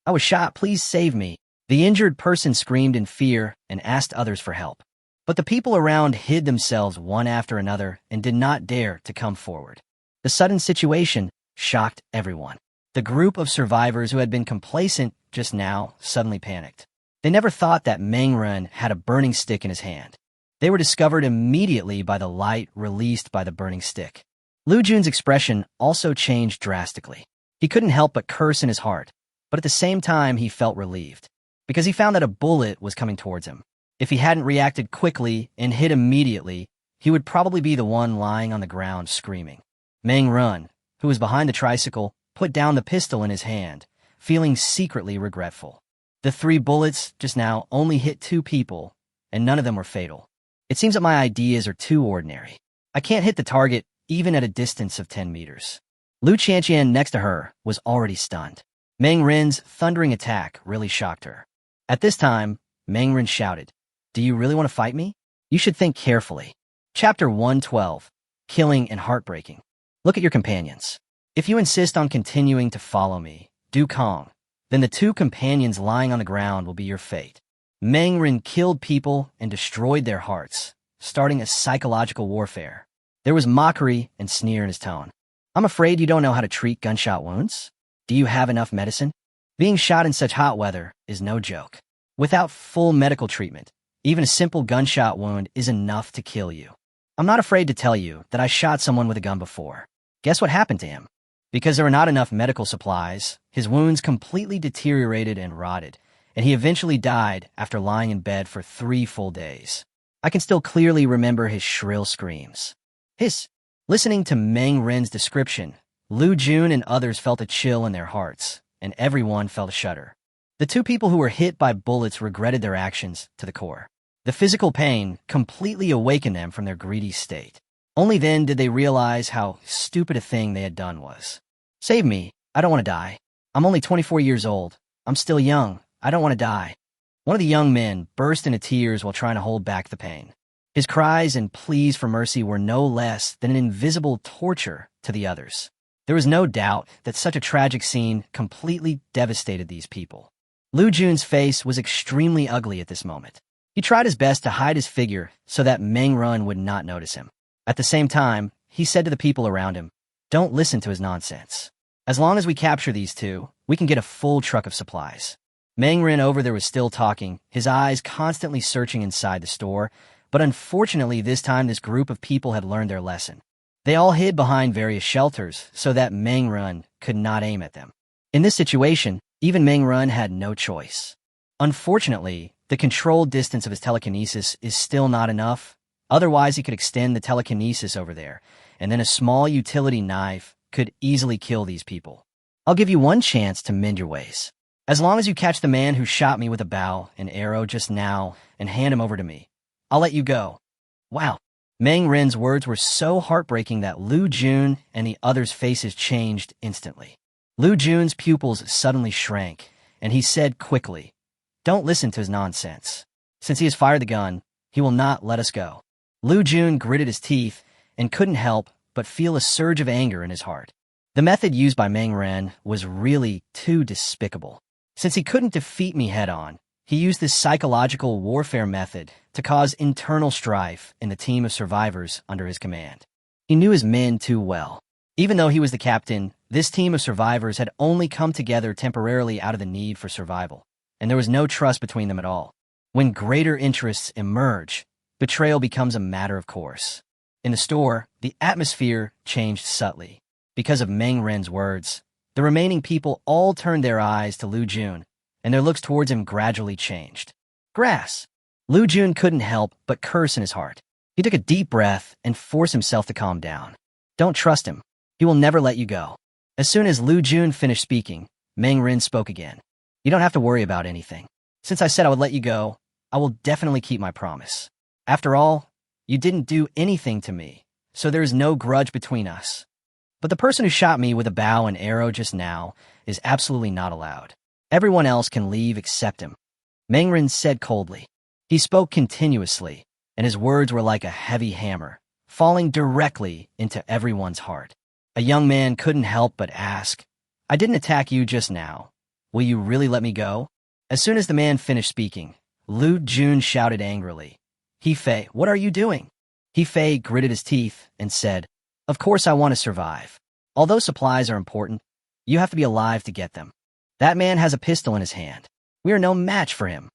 I was shot, please save me. The injured person screamed in fear and asked others for help. But the people around hid themselves one after another and did not dare to come forward. The sudden situation shocked everyone. The group of survivors who had been complacent just now suddenly panicked. They never thought that Mengren had a burning stick in his hand. They were discovered immediately by the light released by the burning stick. Lu Jun's expression also changed drastically. He couldn't help but curse in his heart, but at the same time he felt relieved, because he found that a bullet was coming towards him. If he hadn't reacted quickly and hit immediately, he would probably be the one lying on the ground screaming. Mengren, who was behind the tricycle, put down the pistol in his hand, feeling secretly regretful. The 3 bullets just now only hit 2 people, and none of them were fatal. It seems that my ideas are too ordinary. I can't hit the target even at a distance of 10 meters. Lu Qianqian next to her was already stunned. Mengren's thundering attack really shocked her. At this time, Mengren shouted, "Do you really want to fight me? You should think carefully." Chapter 112, Killing and Heartbreaking. Look at your companions. If you insist on continuing to follow me, Du Kong, then the 2 companions lying on the ground will be your fate. Mengren killed people and destroyed their hearts, starting a psychological warfare. There was mockery and sneer in his tone. I'm afraid you don't know how to treat gunshot wounds. Do you have enough medicine? Being shot in such hot weather is no joke. Without full medical treatment, even a simple gunshot wound is enough to kill you. I'm not afraid to tell you that I shot someone with a gun before. Guess what happened to him? Because there were not enough medical supplies, his wounds completely deteriorated and rotted, and he eventually died after lying in bed for 3 full days. I can still clearly remember his shrill screams. Listening to Mengren's description, Lu Jun and others felt a chill in their hearts, and everyone felt a shudder. The 2 people who were hit by bullets regretted their actions to the core. The physical pain completely awakened them from their greedy state. Only then did they realize how stupid a thing they had done was. Save me, I don't want to die. I'm only 24 years old. I'm still young. I don't want to die. One of the young men burst into tears while trying to hold back the pain. His cries and pleas for mercy were no less than an invisible torture to the others. There was no doubt that such a tragic scene completely devastated these people. Lu Jun's face was extremely ugly at this moment. He tried his best to hide his figure so that Mengren would not notice him. At the same time, he said to the people around him, "Don't listen to his nonsense. As long as we capture these 2, we can get a full truck of supplies." Mengren over there was still talking, his eyes constantly searching inside the store, but unfortunately this time this group of people had learned their lesson. They all hid behind various shelters so that Meng Run could not aim at them. In this situation, even Meng Run had no choice. Unfortunately, the controlled distance of his telekinesis is still not enough. Otherwise, he could extend the telekinesis over there, and then a small utility knife could easily kill these people. I'll give you one chance to mend your ways. As long as you catch the man who shot me with a bow and arrow just now and hand him over to me, I'll let you go. Wow. Meng Ren's words were so heartbreaking that Lu Jun and the others' faces changed instantly. Lu Jun's pupils suddenly shrank, and he said quickly, "Don't listen to his nonsense. Since he has fired the gun, he will not let us go." Lu Jun gritted his teeth and couldn't help but feel a surge of anger in his heart. The method used by Meng Ren was really too despicable. Since he couldn't defeat me head-on, he used this psychological warfare method to cause internal strife in the team of survivors under his command. He knew his men too well. Even though he was the captain, this team of survivors had only come together temporarily out of the need for survival, and there was no trust between them at all. When greater interests emerge, betrayal becomes a matter of course. In the store, the atmosphere changed subtly. Because of Meng Ren's words, the remaining people all turned their eyes to Lu Jun, and their looks towards him gradually changed. Grass! Lu Jun couldn't help but curse in his heart. He took a deep breath and forced himself to calm down. Don't trust him. He will never let you go. As soon as Lu Jun finished speaking, Meng Ren spoke again. You don't have to worry about anything. Since I said I would let you go, I will definitely keep my promise. After all, you didn't do anything to me, so there is no grudge between us. But the person who shot me with a bow and arrow just now is absolutely not allowed. Everyone else can leave except him. Meng Ren said coldly. He spoke continuously, and his words were like a heavy hammer, falling directly into everyone's heart. A young man couldn't help but ask, I didn't attack you just now. Will you really let me go? As soon as the man finished speaking, Lu Jun shouted angrily, He-Fei, what are you doing? He-Fei gritted his teeth and said, Of course I want to survive. Although supplies are important, you have to be alive to get them. That man has a pistol in his hand. We are no match for him.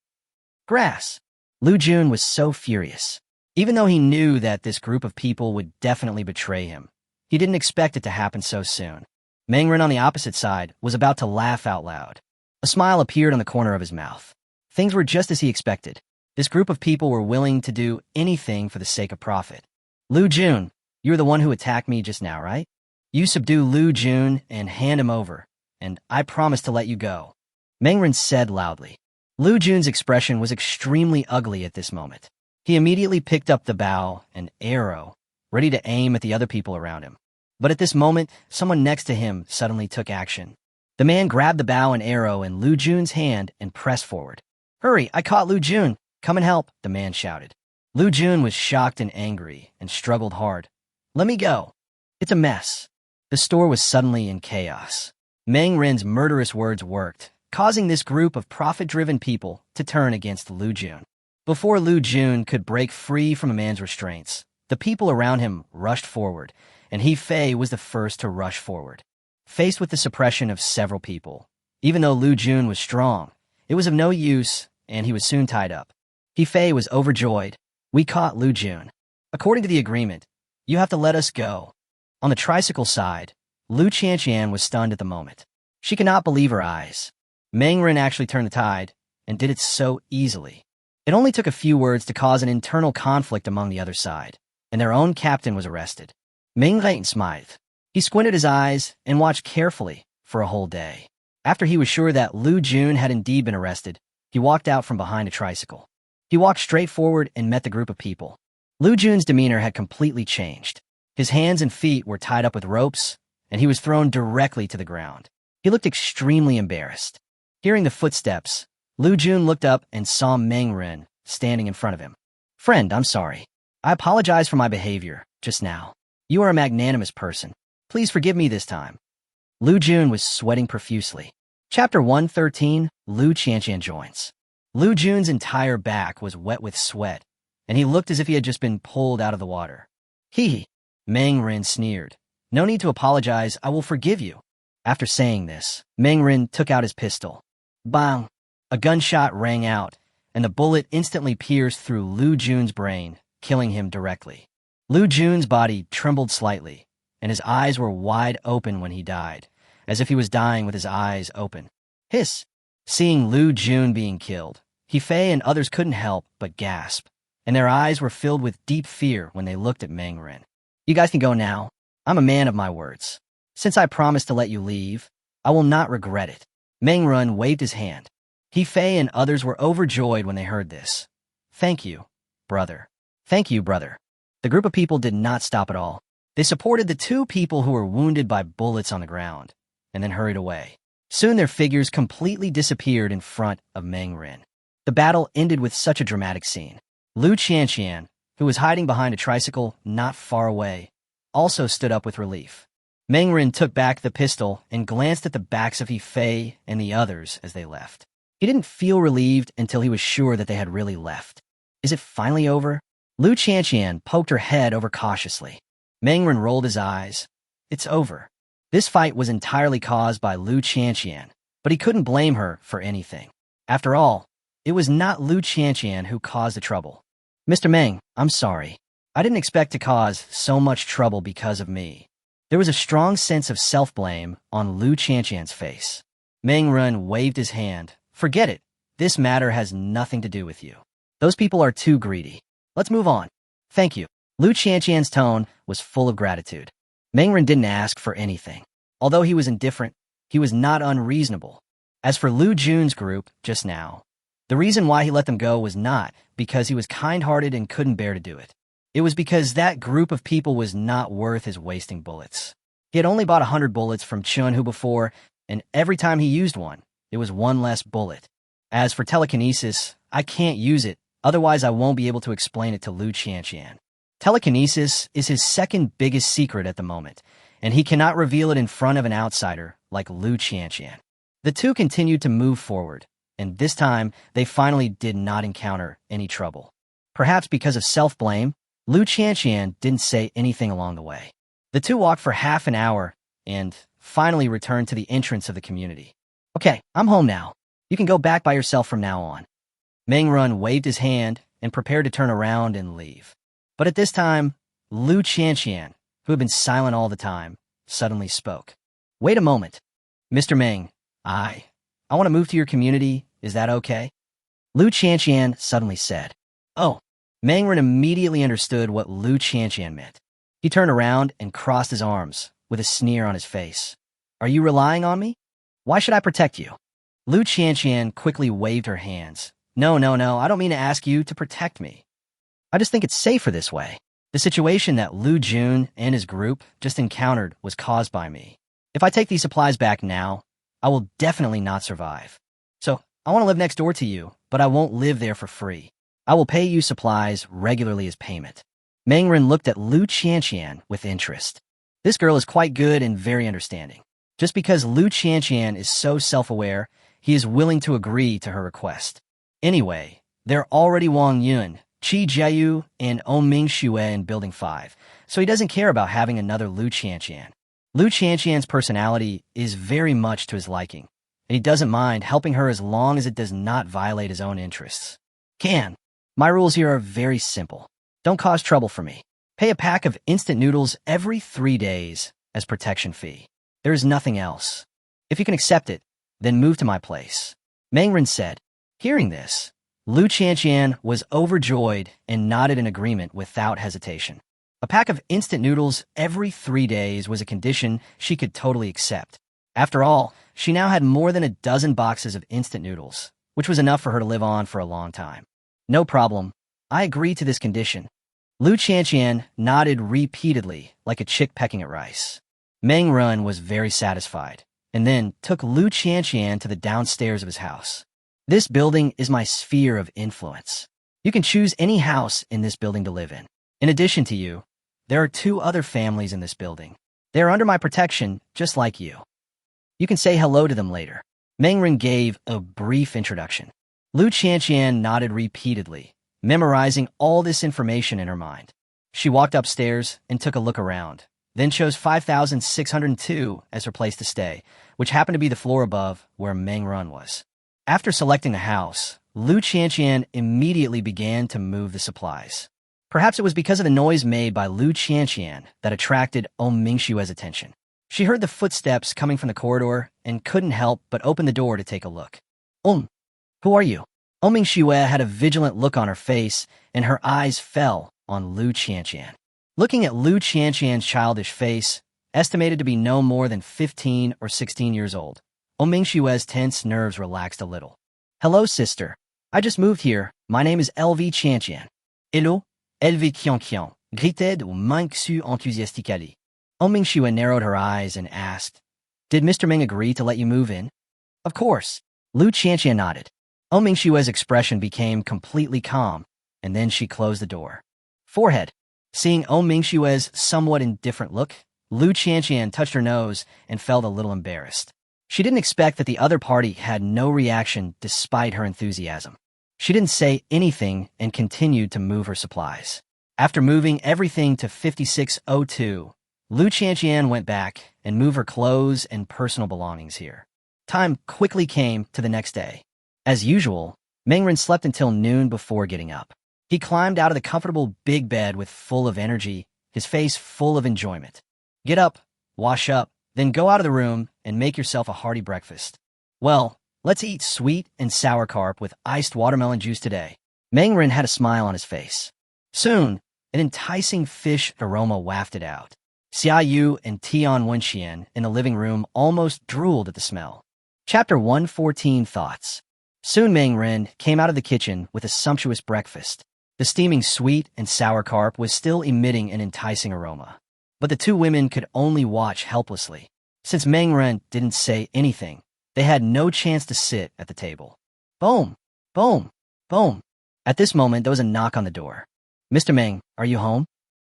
Grass. Lu Jun was so furious. Even though he knew that this group of people would definitely betray him, he didn't expect it to happen so soon. Meng Ren on the opposite side was about to laugh out loud. A smile appeared on the corner of his mouth. Things were just as he expected. This group of people were willing to do anything for the sake of profit. Lu Jun, you're the one who attacked me just now, right? You subdue Lu Jun and hand him over, and I promise to let you go. Meng Ren said loudly. Lu Jun's expression was extremely ugly at this moment. He immediately picked up the bow and arrow, ready to aim at the other people around him. But at this moment, someone next to him suddenly took action. The man grabbed the bow and arrow in Lu Jun's hand and pressed forward. Hurry, I caught Lu Jun. Come and help, the man shouted. Lu Jun was shocked and angry and struggled hard. Let me go. It's a mess. The store was suddenly in chaos. Meng Ren's murderous words worked, causing this group of profit-driven people to turn against Lu Jun. Before Lu Jun could break free from a man's restraints, the people around him rushed forward, and He-Fei was the first to rush forward. Faced with the suppression of several people, even though Lu Jun was strong, it was of no use, and he was soon tied up. He-Fei was overjoyed. We caught Lu Jun. According to the agreement, you have to let us go. On the tricycle side, Lu Qianqian was stunned at the moment. She could not believe her eyes. Meng Ren actually turned the tide, and did it so easily. It only took a few words to cause an internal conflict among the other side, and their own captain was arrested. Meng Ren smiled. He squinted his eyes and watched carefully for a whole day. After he was sure that Lu Jun had indeed been arrested, he walked out from behind a tricycle. He walked straight forward and met the group of people. Lu Jun's demeanor had completely changed. His hands and feet were tied up with ropes, and he was thrown directly to the ground. He looked extremely embarrassed. Hearing the footsteps, Lu Jun looked up and saw Meng Ren standing in front of him. Friend, I'm sorry. I apologize for my behavior just now. You are a magnanimous person. Please forgive me this time. Lu Jun was sweating profusely. Chapter 113, Lu Qianqian joins. Lu Jun's entire back was wet with sweat, and he looked as if he had just been pulled out of the water. Hee. Meng Ren sneered. No need to apologize, I will forgive you. After saying this, Meng Ren took out his pistol. Bang! A gunshot rang out, and the bullet instantly pierced through Lu Jun's brain, killing him directly. Lu Jun's body trembled slightly, and his eyes were wide open when he died, as if he was dying with his eyes open. Hiss! Seeing Lu Jun being killed, He-Fei and others couldn't help but gasp, and their eyes were filled with deep fear when they looked at Meng Ren. You guys can go now. I'm a man of my words. Since I promised to let you leave, I will not regret it. Meng Ren waved his hand. He-Fei and others were overjoyed when they heard this. Thank you, brother. Thank you, brother. The group of people did not stop at all. They supported the two people who were wounded by bullets on the ground, and then hurried away. Soon their figures completely disappeared in front of Meng Ren. The battle ended with such a dramatic scene. Lu Qianqian, who was hiding behind a tricycle not far away, also stood up with relief. Meng Ren took back the pistol and glanced at the backs of He-Fei and the others as they left. He didn't feel relieved until he was sure that they had really left. Is it finally over? Lu Qianqian poked her head over cautiously. Meng Ren rolled his eyes. It's over. This fight was entirely caused by Lu Qianqian, but he couldn't blame her for anything. After all, it was not Lu Qianqian who caused the trouble. Mr. Meng, I'm sorry. I didn't expect to cause so much trouble because of me. There was a strong sense of self-blame on Lu Qianqian's face. Meng Ren waved his hand. Forget it. This matter has nothing to do with you. Those people are too greedy. Let's move on. Thank you. Lu Qianqian's tone was full of gratitude. Meng Ren didn't ask for anything. Although he was indifferent, he was not unreasonable. As for Lu Jun's group just now, the reason why he let them go was not because he was kind-hearted and couldn't bear to do it. It was because that group of people was not worth his wasting bullets. He had only bought 100 bullets from Chunhu before, and every time he used one, it was one less bullet. As for telekinesis, I can't use it, otherwise I won't be able to explain it to Lu Qianqian. Telekinesis is his second biggest secret at the moment, and he cannot reveal it in front of an outsider like Lu Qianqian. The two continued to move forward, and this time they finally did not encounter any trouble. Perhaps because of self-blame, Lu Qianqian didn't say anything along the way. The two walked for half an hour and finally returned to the entrance of the community. Okay, I'm home now. You can go back by yourself from now on. Meng Ren waved his hand and prepared to turn around and leave. But at this time, Lu Qianqian, who had been silent all the time, suddenly spoke. Wait a moment. Mr. Meng, I want to move to your community. Is that okay? Lu Qianqian suddenly said. Oh. Meng Ren immediately understood what Lu Qianqian meant. He turned around and crossed his arms, with a sneer on his face. Are you relying on me? Why should I protect you? Lu Qianqian quickly waved her hands. No, I don't mean to ask you to protect me. I just think it's safer this way. The situation that Lu Jun and his group just encountered was caused by me. If I take these supplies back now, I will definitely not survive. So, I want to live next door to you, but I won't live there for free. I will pay you supplies regularly as payment. Meng Ren looked at Lu Qianqian with interest. This girl is quite good and very understanding. Just because Lu Qianqian is so self-aware, he is willing to agree to her request. Anyway, there are already Wang Yun, Qi Jiayu, and Ming Xue in Building 5, so he doesn't care about having another Lu Qianqian. Lu Qianqian's personality is very much to his liking, and he doesn't mind helping her as long as it does not violate his own interests. My rules here are very simple. Don't cause trouble for me. Pay a pack of instant noodles every 3 days as protection fee. There is nothing else. If you can accept it, then move to my place. Meng Ren said. Hearing this, Lu Qianqian was overjoyed and nodded in agreement without hesitation. A pack of instant noodles every 3 days was a condition she could totally accept. After all, she now had more than a dozen boxes of instant noodles, which was enough for her to live on for a long time. No problem. I agree to this condition. Lu Qianqian nodded repeatedly like a chick pecking at rice. Meng Ren was very satisfied, and then took Lu Qianqian to the downstairs of his house. This building is my sphere of influence. You can choose any house in this building to live in. In addition to you, there are 2 other families in this building. They are under my protection, just like you. You can say hello to them later. Meng Ren gave a brief introduction. Lu Qianqian nodded repeatedly, memorizing all this information in her mind. She walked upstairs and took a look around, then chose 5602 as her place to stay, which happened to be the floor above where Meng Ren was. After selecting a house, Lu Qianqian immediately began to move the supplies. Perhaps it was because of the noise made by Lu Qianqian that attracted Mingxue's attention. She heard the footsteps coming from the corridor and couldn't help but open the door to take a look. Who are you? Mingxue had a vigilant look on her face, and her eyes fell on Lu Qianqian. Looking at Lu Qianqian's childish face, estimated to be no more than 15 or 16 years old, Mingxue's tense nerves relaxed a little. Hello, sister. I just moved here. My name is LV Qianqian. Hello, LV Qianqian, gritait Mingxu enthusiastically. Mingxue narrowed her eyes and asked, Did Mr. Ming agree to let you move in? Of course. Lu Qianqian nodded. Mingxue's expression became completely calm, and then she closed the door. Forehead. Seeing Mingxue's somewhat indifferent look, Lu Qianqian touched her nose and felt a little embarrassed. She didn't expect that the other party had no reaction despite her enthusiasm. She didn't say anything and continued to move her supplies. After moving everything to 5602, Lu Qianqian went back and moved her clothes and personal belongings here. Time quickly came to the next day. As usual, Mengren slept until noon before getting up. He climbed out of the comfortable big bed with full of energy, his face full of enjoyment. Get up, wash up, then go out of the room and make yourself a hearty breakfast. Well, let's eat sweet and sour carp with iced watermelon juice today. Mengren had a smile on his face. Soon, an enticing fish aroma wafted out. Xia Yu and Tian Wenxian in the living room almost drooled at the smell. Chapter 114 Thoughts. Soon Mengren came out of the kitchen with a sumptuous breakfast. The steaming sweet and sour carp was still emitting an enticing aroma. But the two women could only watch helplessly. Since Mengren didn't say anything, they had no chance to sit at the table. Boom! Boom! Boom! At this moment, there was a knock on the door. Mr. Meng, are you home?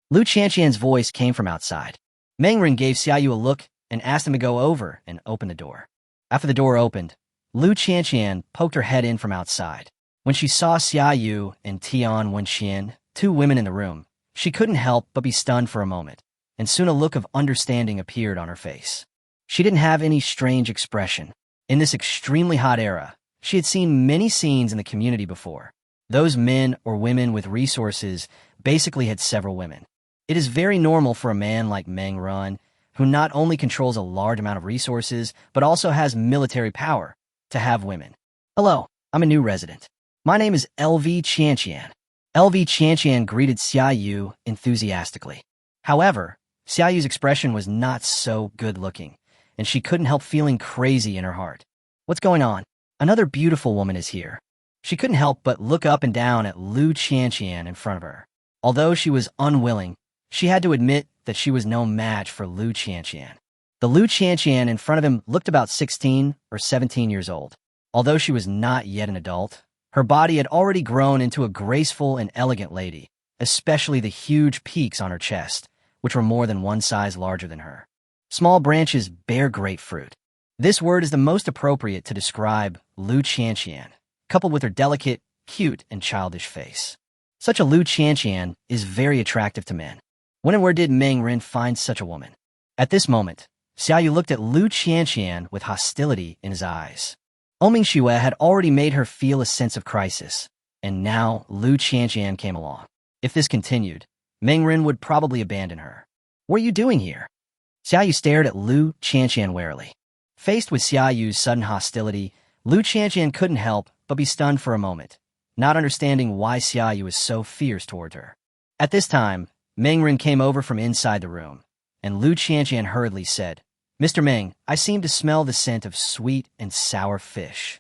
Lu Qianqian's voice came from outside. Mengren gave Xia Yu a look and asked him to go over and open the door. After the door opened, Lu Qianqian poked her head in from outside. When she saw Xia Yu and Tian Wenxian, two women in the room, she couldn't help but be stunned for a moment, and soon a look of understanding appeared on her face. She didn't have any strange expression. In this extremely hot era, she had seen many scenes in the community before. Those men or women with resources basically had several women. It is very normal for a man like Meng Run, who not only controls a large amount of resources, but also has military power, to have women. Hello, I'm a new resident. My name is LV Qianqian. LV Qianqian greeted Xia Yu enthusiastically. However, Xia Yu's expression was not so good-looking, and she couldn't help feeling crazy in her heart. What's going on? Another beautiful woman is here. She couldn't help but look up and down at Lu Qianqian in front of her. Although she was unwilling, she had to admit that she was no match for Lu Qianqian. The Lu Qianqian in front of him looked about 16 or 17 years old. Although she was not yet an adult, her body had already grown into a graceful and elegant lady, especially the huge peaks on her chest, which were more than one size larger than her. Small branches bear great fruit. This word is the most appropriate to describe Lu Qianqian, coupled with her delicate, cute, and childish face. Such a Lu Qianqian is very attractive to men. When and where did Meng Ren find such a woman? At this moment, Xia Yu looked at Lu Qianqian with hostility in his eyes. Mingxue had already made her feel a sense of crisis, and now Lu Qianqian came along. If this continued, Meng Ren would probably abandon her. What are you doing here? Xia Yu stared at Lu Qianqian warily. Faced with Xia Yu's sudden hostility, Lu Qianqian couldn't help but be stunned for a moment, not understanding why Xia Yu was so fierce toward her. At this time, Meng Ren came over from inside the room, and Lu Qianqian hurriedly said, Mr. Meng, I seem to smell the scent of sweet and sour fish.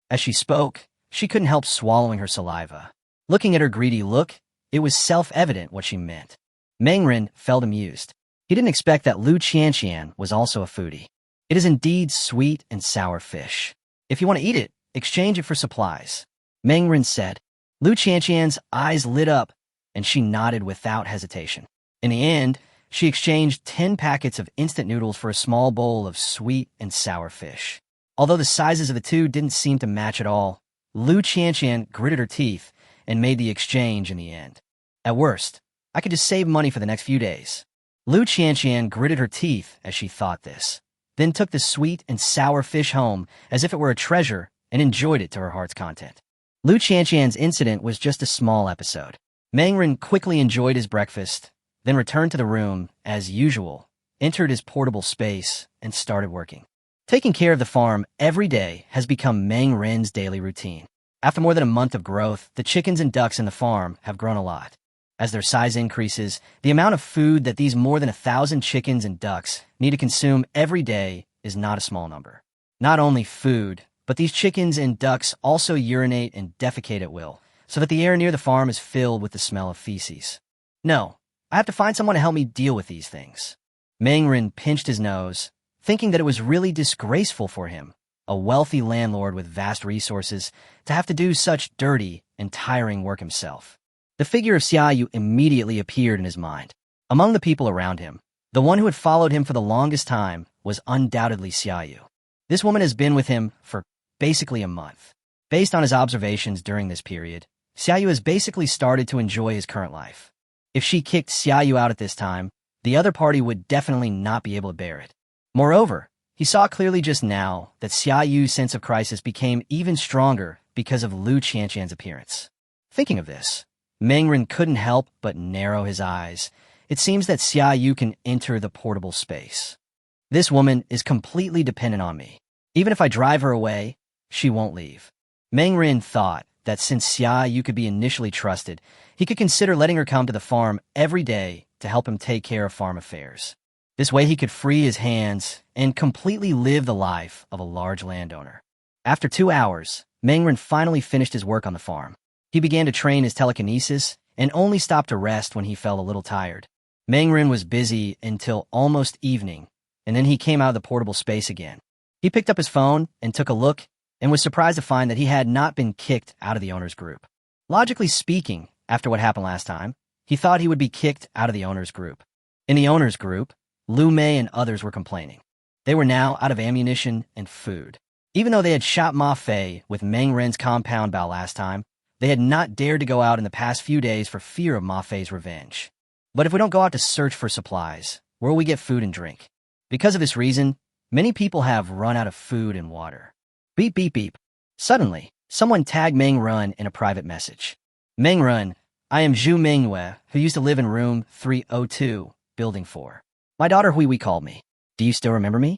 As she spoke, she couldn't help swallowing her saliva. Looking at her greedy look, it was self-evident what she meant. Meng Ren felt amused. He didn't expect that Lu Qianqian was also a foodie. It is indeed sweet and sour fish. If you want to eat it, exchange it for supplies. Meng Ren said. Lu Qianqian's eyes lit up, and she nodded without hesitation. In the end, she exchanged 10 packets of instant noodles for a small bowl of sweet and sour fish. Although the sizes of the two didn't seem to match at all, Lu Qianqian gritted her teeth and made the exchange in the end. At worst, I could just save money for the next few days. Lu Qianqian gritted her teeth as she thought this, then took the sweet and sour fish home as if it were a treasure and enjoyed it to her heart's content. Lu Qianqian's incident was just a small episode. Mangren quickly enjoyed his breakfast, then returned to the room, as usual, entered his portable space, and started working. Taking care of the farm every day has become Mangren's daily routine. After more than a month of growth, the chickens and ducks in the farm have grown a lot. As their size increases, the amount of food that these more than 1,000 chickens and ducks need to consume every day is not a small number. Not only food, but these chickens and ducks also urinate and defecate at will, so that the air near the farm is filled with the smell of feces. No, I have to find someone to help me deal with these things. Mangren pinched his nose, thinking that it was really disgraceful for him, a wealthy landlord with vast resources, to have to do such dirty and tiring work himself. The figure of Xiaoyu immediately appeared in his mind. Among the people around him, the one who had followed him for the longest time was undoubtedly Xiaoyu. This woman has been with him for basically a month. Based on his observations during this period, Xiaoyu has basically started to enjoy his current life. If she kicked Xiaoyu out at this time, the other party would definitely not be able to bear it. Moreover, he saw clearly just now that Xiaoyu's sense of crisis became even stronger because of Lu Qianqian's appearance. Thinking of this, Mangren couldn't help but narrow his eyes. It seems that Xiaoyu can enter the portable space. This woman is completely dependent on me. Even if I drive her away, she won't leave. Mangren thought that since Xiaoyu could be initially trusted, he could consider letting her come to the farm every day to help him take care of farm affairs. This way he could free his hands and completely live the life of a large landowner. After 2 hours, Mangren finally finished his work on the farm. He began to train his telekinesis and only stopped to rest when he felt a little tired. Mangren was busy until almost evening, and then he came out of the portable space again. He picked up his phone and took a look and was surprised to find that he had not been kicked out of the owner's group. Logically speaking, after what happened last time, he thought he would be kicked out of the owner's group. In the owner's group, Lu Mei and others were complaining. They were now out of ammunition and food. Even though they had shot Ma Fei with Mangren's compound bow last time, they had not dared to go out in the past few days for fear of Ma Fei's revenge. But if we don't go out to search for supplies, where will we get food and drink? Because of this reason, many people have run out of food and water. Beep, beep, beep. Suddenly, someone tagged Mangren in a private message. Mangren, I am Zhu Mingyue, who used to live in room 302, building 4. My daughter Hui called me. Do you still remember me?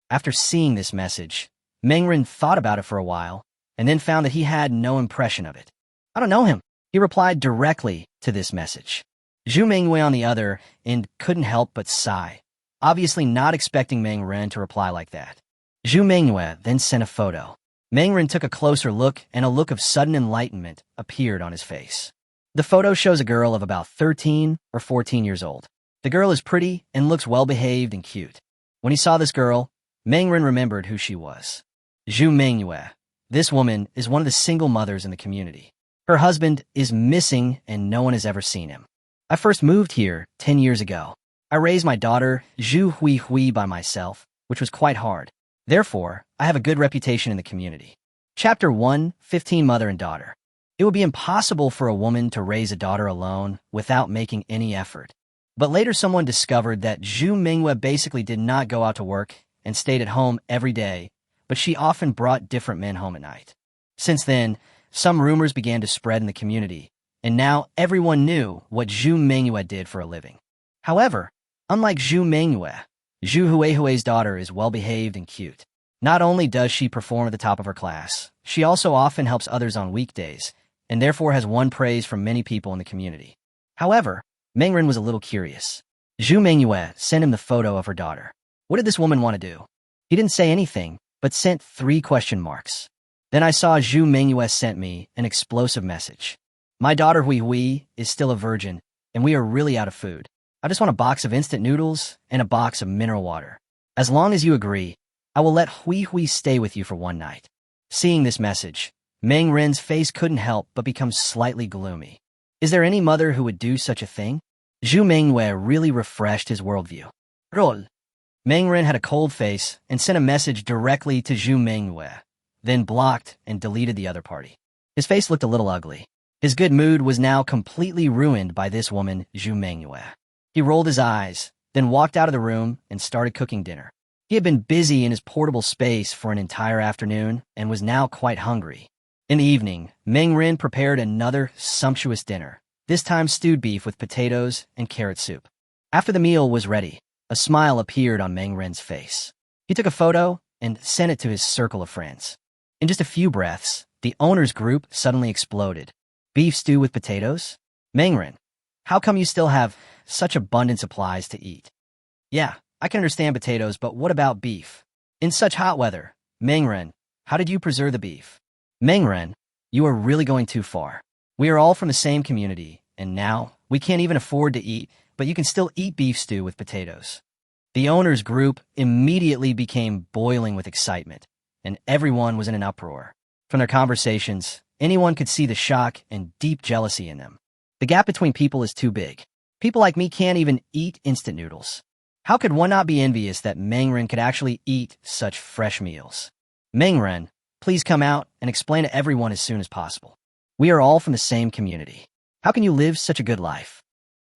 After seeing this message, Mangren thought about it for a while, and then found that he had no impression of it. I don't know him. He replied directly to this message. Zhu Mingyue, on the other end, couldn't help but sigh, obviously not expecting Mangren to reply like that. Zhu Mingyue then sent a photo. Mangren took a closer look, and a look of sudden enlightenment appeared on his face. The photo shows a girl of about 13 or 14 years old. The girl is pretty and looks well-behaved and cute. When he saw this girl, Mangren remembered who she was. Zhu Mingyue. This woman is one of the single mothers in the community. Her husband is missing and no one has ever seen him. I first moved here 10 years ago. I raised my daughter, Zhu Hui, by myself, which was quite hard. Therefore, I have a good reputation in the community. Chapter 1, 15 Mother and Daughter. It would be impossible for a woman to raise a daughter alone without making any effort. But later someone discovered that Zhu Mingyue basically did not go out to work and stayed at home every day, but she often brought different men home at night. Since then, some rumors began to spread in the community, and now everyone knew what Zhu Mingyue did for a living. However, unlike Zhu Mingyue, Zhu Hui's daughter is well-behaved and cute. Not only does she perform at the top of her class, she also often helps others on weekdays, and therefore has won praise from many people in the community. However, Mangren was a little curious. Zhu Mingyue sent him the photo of her daughter. What did this woman want to do? He didn't say anything, but sent 3 question marks. Then I saw Zhu Mingyue sent me an explosive message. My daughter Hui is still a virgin, and we are really out of food. I just want a box of instant noodles and a box of mineral water. As long as you agree, I will let Hui stay with you for one night. Seeing this message, Mangren's face couldn't help but become slightly gloomy. Is there any mother who would do such a thing? Zhu Mingyue really refreshed his worldview. Roll. Mangren had a cold face and sent a message directly to Zhu Mingyue, then blocked and deleted the other party. His face looked a little ugly. His good mood was now completely ruined by this woman, Zhu Mingyue. He rolled his eyes, then walked out of the room and started cooking dinner. He had been busy in his portable space for an entire afternoon and was now quite hungry. In the evening, Meng Ren prepared another sumptuous dinner, this time stewed beef with potatoes and carrot soup. After the meal was ready, a smile appeared on Meng Ren's face. He took a photo and sent it to his circle of friends. In just a few breaths, the owner's group suddenly exploded. Beef stew with potatoes? Meng Ren, how come you still have such abundant supplies to eat? Yeah, I can understand potatoes, but what about beef? In such hot weather, Meng Ren, how did you preserve the beef? Meng Ren, you are really going too far. We are all from the same community, and now we can't even afford to eat, but you can still eat beef stew with potatoes. The owner's group immediately became boiling with excitement, and everyone was in an uproar. From their conversations, anyone could see the shock and deep jealousy in them. The gap between people is too big. People like me can't even eat instant noodles. How could one not be envious that Meng Ren could actually eat such fresh meals? Meng Ren, please come out and explain to everyone as soon as possible. We are all from the same community. How can you live such a good life?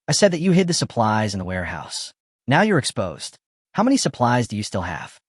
I said that you hid the supplies in the warehouse. Now you're exposed. How many supplies do you still have?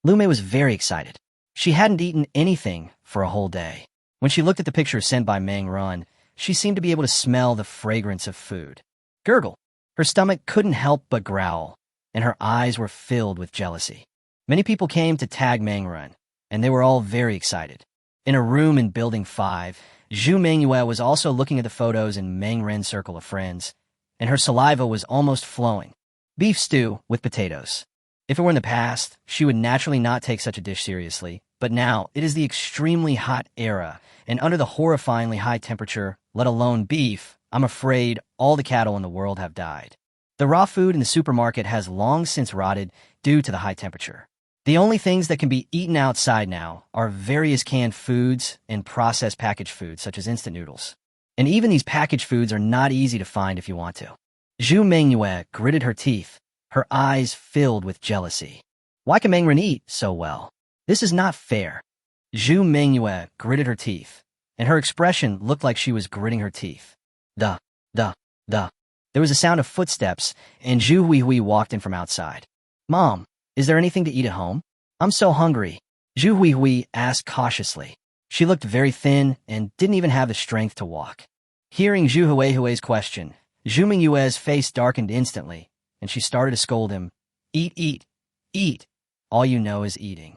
Lu Mei was very excited. She hadn't eaten anything for a whole day. When she looked at the picture sent by Meng Ren, she seemed to be able to smell the fragrance of food. Gurgle. Her stomach couldn't help but growl, and her eyes were filled with jealousy. Many people came to tag Meng Ren, and they were all very excited. In a room in Building 5, Zhu Mengyue was also looking at the photos in Meng Ren's circle of friends, and her saliva was almost flowing. Beef stew with potatoes. If it were in the past, she would naturally not take such a dish seriously, but now it is the extremely hot era, and under the horrifyingly high temperature, let alone beef, I'm afraid all the cattle in the world have died. The raw food in the supermarket has long since rotted due to the high temperature. The only things that can be eaten outside now are various canned foods and processed packaged foods such as instant noodles. And even these packaged foods are not easy to find if you want to. Zhu Mengyue gritted her teeth, her eyes filled with jealousy. Why can Meng Ren eat so well? This is not fair. Zhu Mengyue gritted her teeth, and her expression looked like she was gritting her teeth. There was a sound of footsteps, and Zhu Huihui walked in from outside. Mom, is there anything to eat at home? I'm so hungry. Zhu Huihui asked cautiously. She looked very thin and didn't even have the strength to walk. Hearing Zhu Huihui's question, Zhu Mengyue's face darkened instantly, and she started to scold him. Eat. All you know is eating.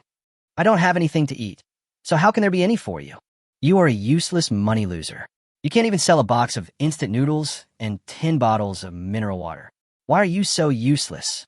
I don't have anything to eat, so how can there be any for you? You are a useless money loser. You can't even sell a box of instant noodles and 10 bottles of mineral water. Why are you so useless?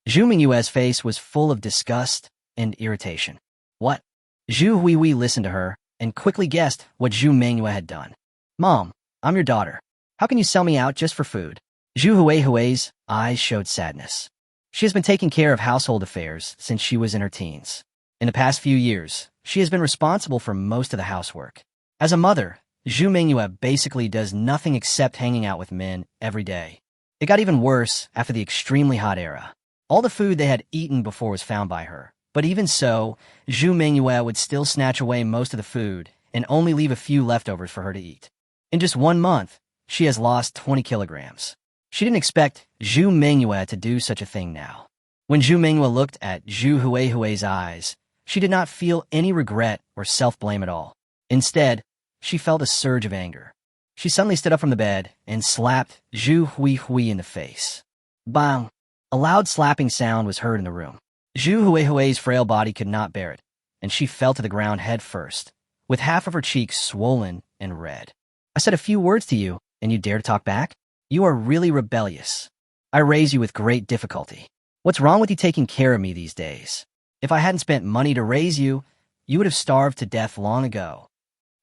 Zhu Mengyue's face was full of disgust and irritation. What? Zhu Huihui listened to her and quickly guessed what Zhu Mengyue had done. Mom, I'm your daughter. How can you sell me out just for food? Zhu Huihui's eyes showed sadness. She has been taking care of household affairs since she was in her teens. In the past few years, she has been responsible for most of the housework. As a mother, Zhu Mengyue basically does nothing except hanging out with men every day. It got even worse after the extremely hot era. All the food they had eaten before was found by her. But even so, Zhu Mengyue would still snatch away most of the food and only leave a few leftovers for her to eat. In just 1 month, she has lost 20 kilograms. She didn't expect Zhu Mengyue to do such a thing now. When Zhu Mengyue looked at Zhu Huihui's eyes, she did not feel any regret or self-blame at all. Instead, she felt a surge of anger. She suddenly stood up from the bed and slapped Zhu Huihui in the face. Bang! A loud slapping sound was heard in the room. Zhu Huihui's frail body could not bear it, and she fell to the ground head first, with half of her cheeks swollen and red. I said a few words to you, and you dare to talk back? You are really rebellious. I raise you with great difficulty. What's wrong with you taking care of me these days? If I hadn't spent money to raise you, you would have starved to death long ago.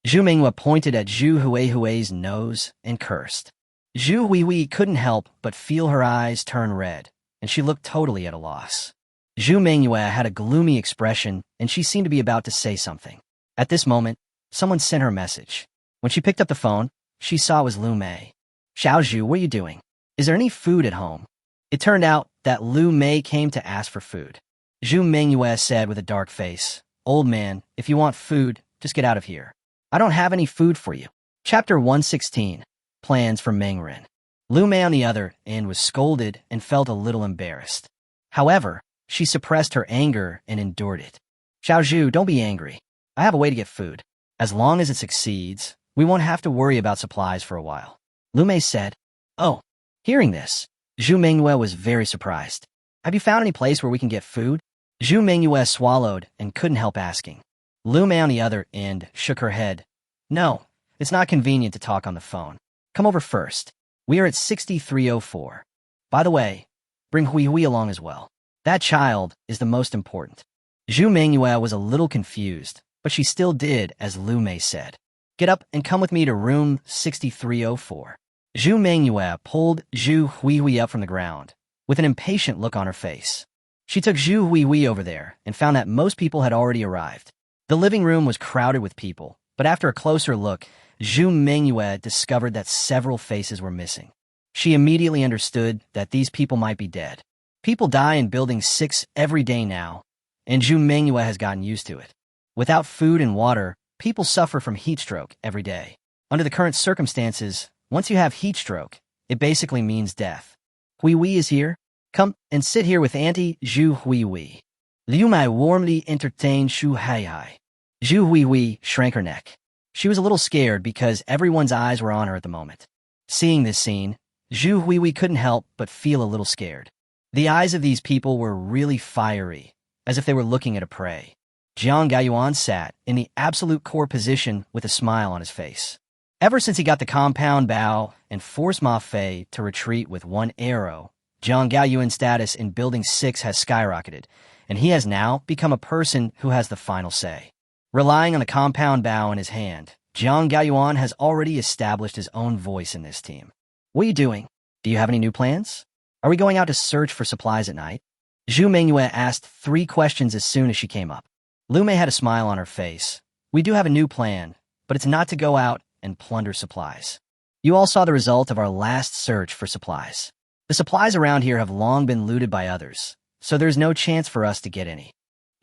Zhu Mengyue pointed at Zhu Huihui's nose and cursed. Zhu Huihui couldn't help but feel her eyes turn red, and she looked totally at a loss. Zhu Mengyue had a gloomy expression, and she seemed to be about to say something. At this moment, someone sent her a message. When she picked up the phone, she saw it was Lu Mei. Xiao Zhu, what are you doing? Is there any food at home? It turned out that Lu Mei came to ask for food. Zhu Mengyue said with a dark face, Old man, if you want food, just get out of here. I don't have any food for you. Chapter 116, Plans for Meng Ren. Lu Mei on the other end was scolded and felt a little embarrassed. However, she suppressed her anger and endured it. Xiao Zhu, don't be angry. I have a way to get food. As long as it succeeds, we won't have to worry about supplies for a while. Lu Mei said. Oh, hearing this, Zhu Mingyue was very surprised. Have you found any place where we can get food? Zhu Mingyue swallowed and couldn't help asking. Lu Mei on the other end shook her head. No, it's not convenient to talk on the phone. Come over first. We are at 6304. By the way, bring Hui Hui along as well. That child is the most important. Zhu Mingyue was a little confused, but she still did as Lu Mei said. Get up and come with me to room 6304. Zhu Mingyue pulled Zhu Hui Hui up from the ground, with an impatient look on her face. She took Zhu Hui Hui over there and found that most people had already arrived. The living room was crowded with people, but after a closer look, Zhu Mingyue discovered that several faces were missing. She immediately understood that these people might be dead. People die in Building 6 every day now, and Zhu Mingyue has gotten used to it. Without food and water, people suffer from heat stroke every day. Under the current circumstances, once you have heat stroke, it basically means death. Hui Hui is here. Come and sit here with Auntie Zhu Hui Hui. Liu Mai warmly entertained Shu Hai Hai. Zhu Hui Hui shrank her neck. She was a little scared because everyone's eyes were on her at the moment. Seeing this scene, Zhu Hui Hui couldn't help but feel a little scared. The eyes of these people were really fiery, as if they were looking at a prey. Jiang Gaiyuan sat in the absolute core position with a smile on his face. Ever since he got the compound bow and forced Ma Fei to retreat with one arrow, Jiang Gaiyuan's status in Building 6 has skyrocketed, and he has now become a person who has the final say. Relying on the compound bow in his hand, Jiang Gaiyuan has already established his own voice in this team. What are you doing? Do you have any new plans? Are we going out to search for supplies at night? Zhu Mingyue asked 3 questions as soon as she came up. Lu Mei had a smile on her face. We do have a new plan, but it's not to go out and plunder supplies. You all saw the result of our last search for supplies. The supplies around here have long been looted by others, so there's no chance for us to get any.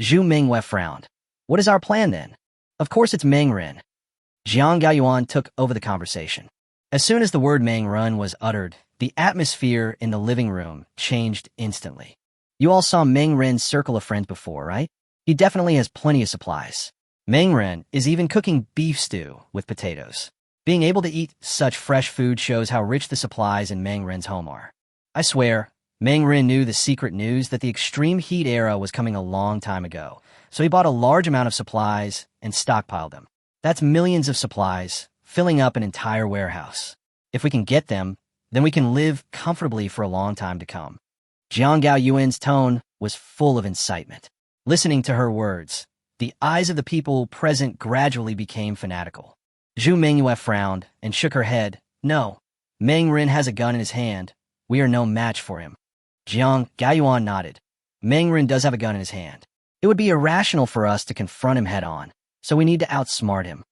Zhu Mingyue frowned. What is our plan then? Of course it's Mengren. Jiang Gaiyuan took over the conversation. As soon as the word Mengren was uttered, the atmosphere in the living room changed instantly. You all saw Mengren's circle of friends before, right? He definitely has plenty of supplies. Mengren is even cooking beef stew with potatoes. Being able to eat such fresh food shows how rich the supplies in Mengren's home are. I swear, Mengren knew the secret news that the extreme heat era was coming a long time ago, so he bought a large amount of supplies and stockpiled them. That's millions of supplies, filling up an entire warehouse. If we can get them, then we can live comfortably for a long time to come. Jiang Gaoyuan's tone was full of incitement. Listening to her words, the eyes of the people present gradually became fanatical. Zhu Mingyue frowned and shook her head. No, Mengren has a gun in his hand. We are no match for him. Jiang Gaoyuan nodded. Mengren does have a gun in his hand. It would be irrational for us to confront him head-on, so we need to outsmart him.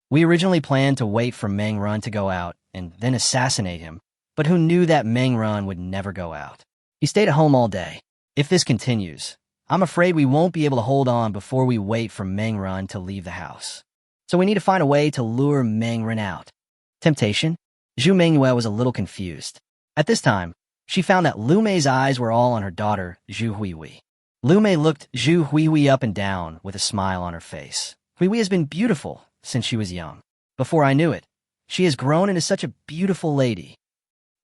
We originally planned to wait for Mengren to go out and then assassinate him, but who knew that Mengren would never go out? He stayed at home all day. If this continues, I'm afraid we won't be able to hold on before we wait for Mengren to leave the house. So we need to find a way to lure Mengren out. Temptation? Zhu Mingyue was a little confused. At this time, she found that Lu Mei's eyes were all on her daughter, Zhu Hui Hui. Lu Mei looked Zhu Hui Hui up and down with a smile on her face. Hui Hui has been beautiful since she was young. Before I knew it, she has grown into such a beautiful lady.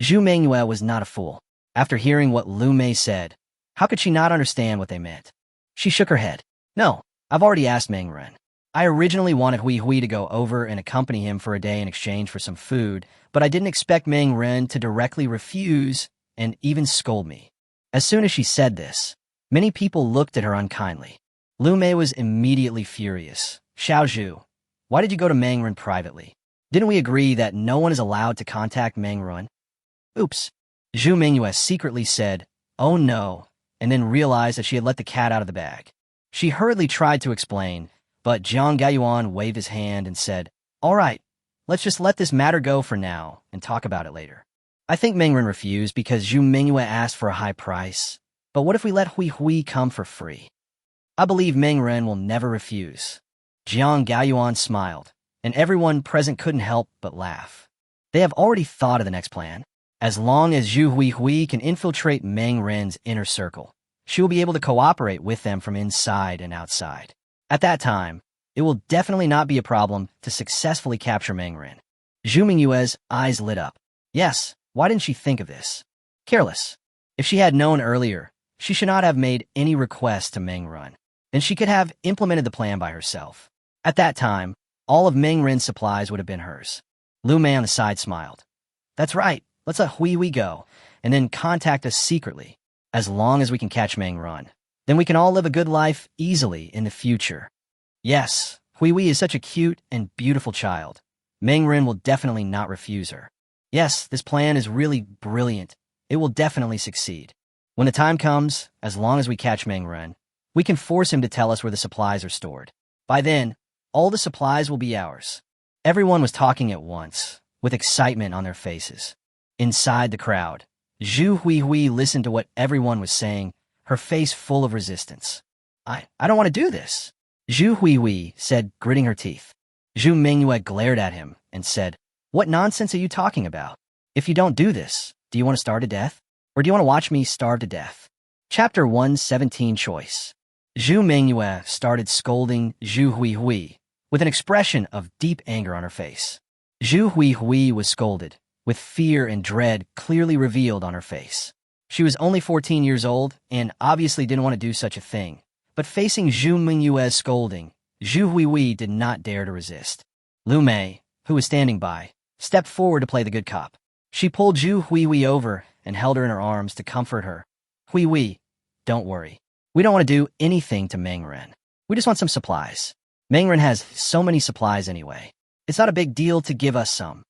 Zhu Mingyue was not a fool. After hearing what Lu Mei said, how could she not understand what they meant? She shook her head. No, I've already asked Mengren. I originally wanted Hui Hui to go over and accompany him for a day in exchange for some food, but I didn't expect Mengren to directly refuse and even scold me. As soon as she said this, many people looked at her unkindly. Lu Mei was immediately furious. Xiao Zhu, why did you go to Mengren privately? Didn't we agree that no one is allowed to contact Mengren? Oops. Zhu Mingyue secretly said, oh no, and then realized that she had let the cat out of the bag. She hurriedly tried to explain, but Jiang Gaiyuan waved his hand and said, all right, let's just let this matter go for now and talk about it later. I think Mengren refused because Zhu Mingyue asked for a high price. But what if we let Hui Hui come for free? I believe Mengren will never refuse. Jiang Gaiyuan smiled, and everyone present couldn't help but laugh. They have already thought of the next plan. As long as Zhu Hui Hui can infiltrate Mengren's inner circle, she will be able to cooperate with them from inside and outside. At that time, It will definitely not be a problem to successfully capture Meng Ren. Zhu Mingyue's eyes lit up. Yes, why didn't she think of this? Careless. If she had known earlier, she should not have made any request to Meng Ren. Then she could have implemented the plan by herself. At that time, all of Meng Ren's supplies would have been hers. Lu Mei on the side smiled. That's right, let's let Hui Wei go, and then contact us secretly, as long as we can catch Meng Ren. Then we can all live a good life easily in the future. Yes, Hui Wei is such a cute and beautiful child. Meng Ren will definitely not refuse her. Yes, this plan is really brilliant. It will definitely succeed. When the time comes, as long as we catch Meng Ren, we can force him to tell us where the supplies are stored. By then, all the supplies will be ours. Everyone was talking at once, with excitement on their faces. Inside the crowd, Zhu Huihui listened to what everyone was saying, her face full of resistance. I don't want to do this, Zhu Huihui said, gritting her teeth. Zhu Mingyue glared at him and said, What nonsense are you talking about? If you don't do this, do you want to starve to death? Or do you want to watch me starve to death? Chapter 117 Choice. Zhu Mingyue started scolding Zhu Huihui with an expression of deep anger on her face. Zhu Huihui was scolded, with fear and dread clearly revealed on her face. She was only 14 years old and obviously didn't want to do such a thing. But facing Zhu Mingyue's scolding, Zhu Huihui did not dare to resist. Lu Mei, who was standing by, stepped forward to play the good cop. She pulled Zhu Huihui over and held her in her arms to comfort her. Huihui, don't worry. We don't want to do anything to Meng Ren. We just want some supplies. Meng Ren has so many supplies anyway. It's not a big deal to give us some.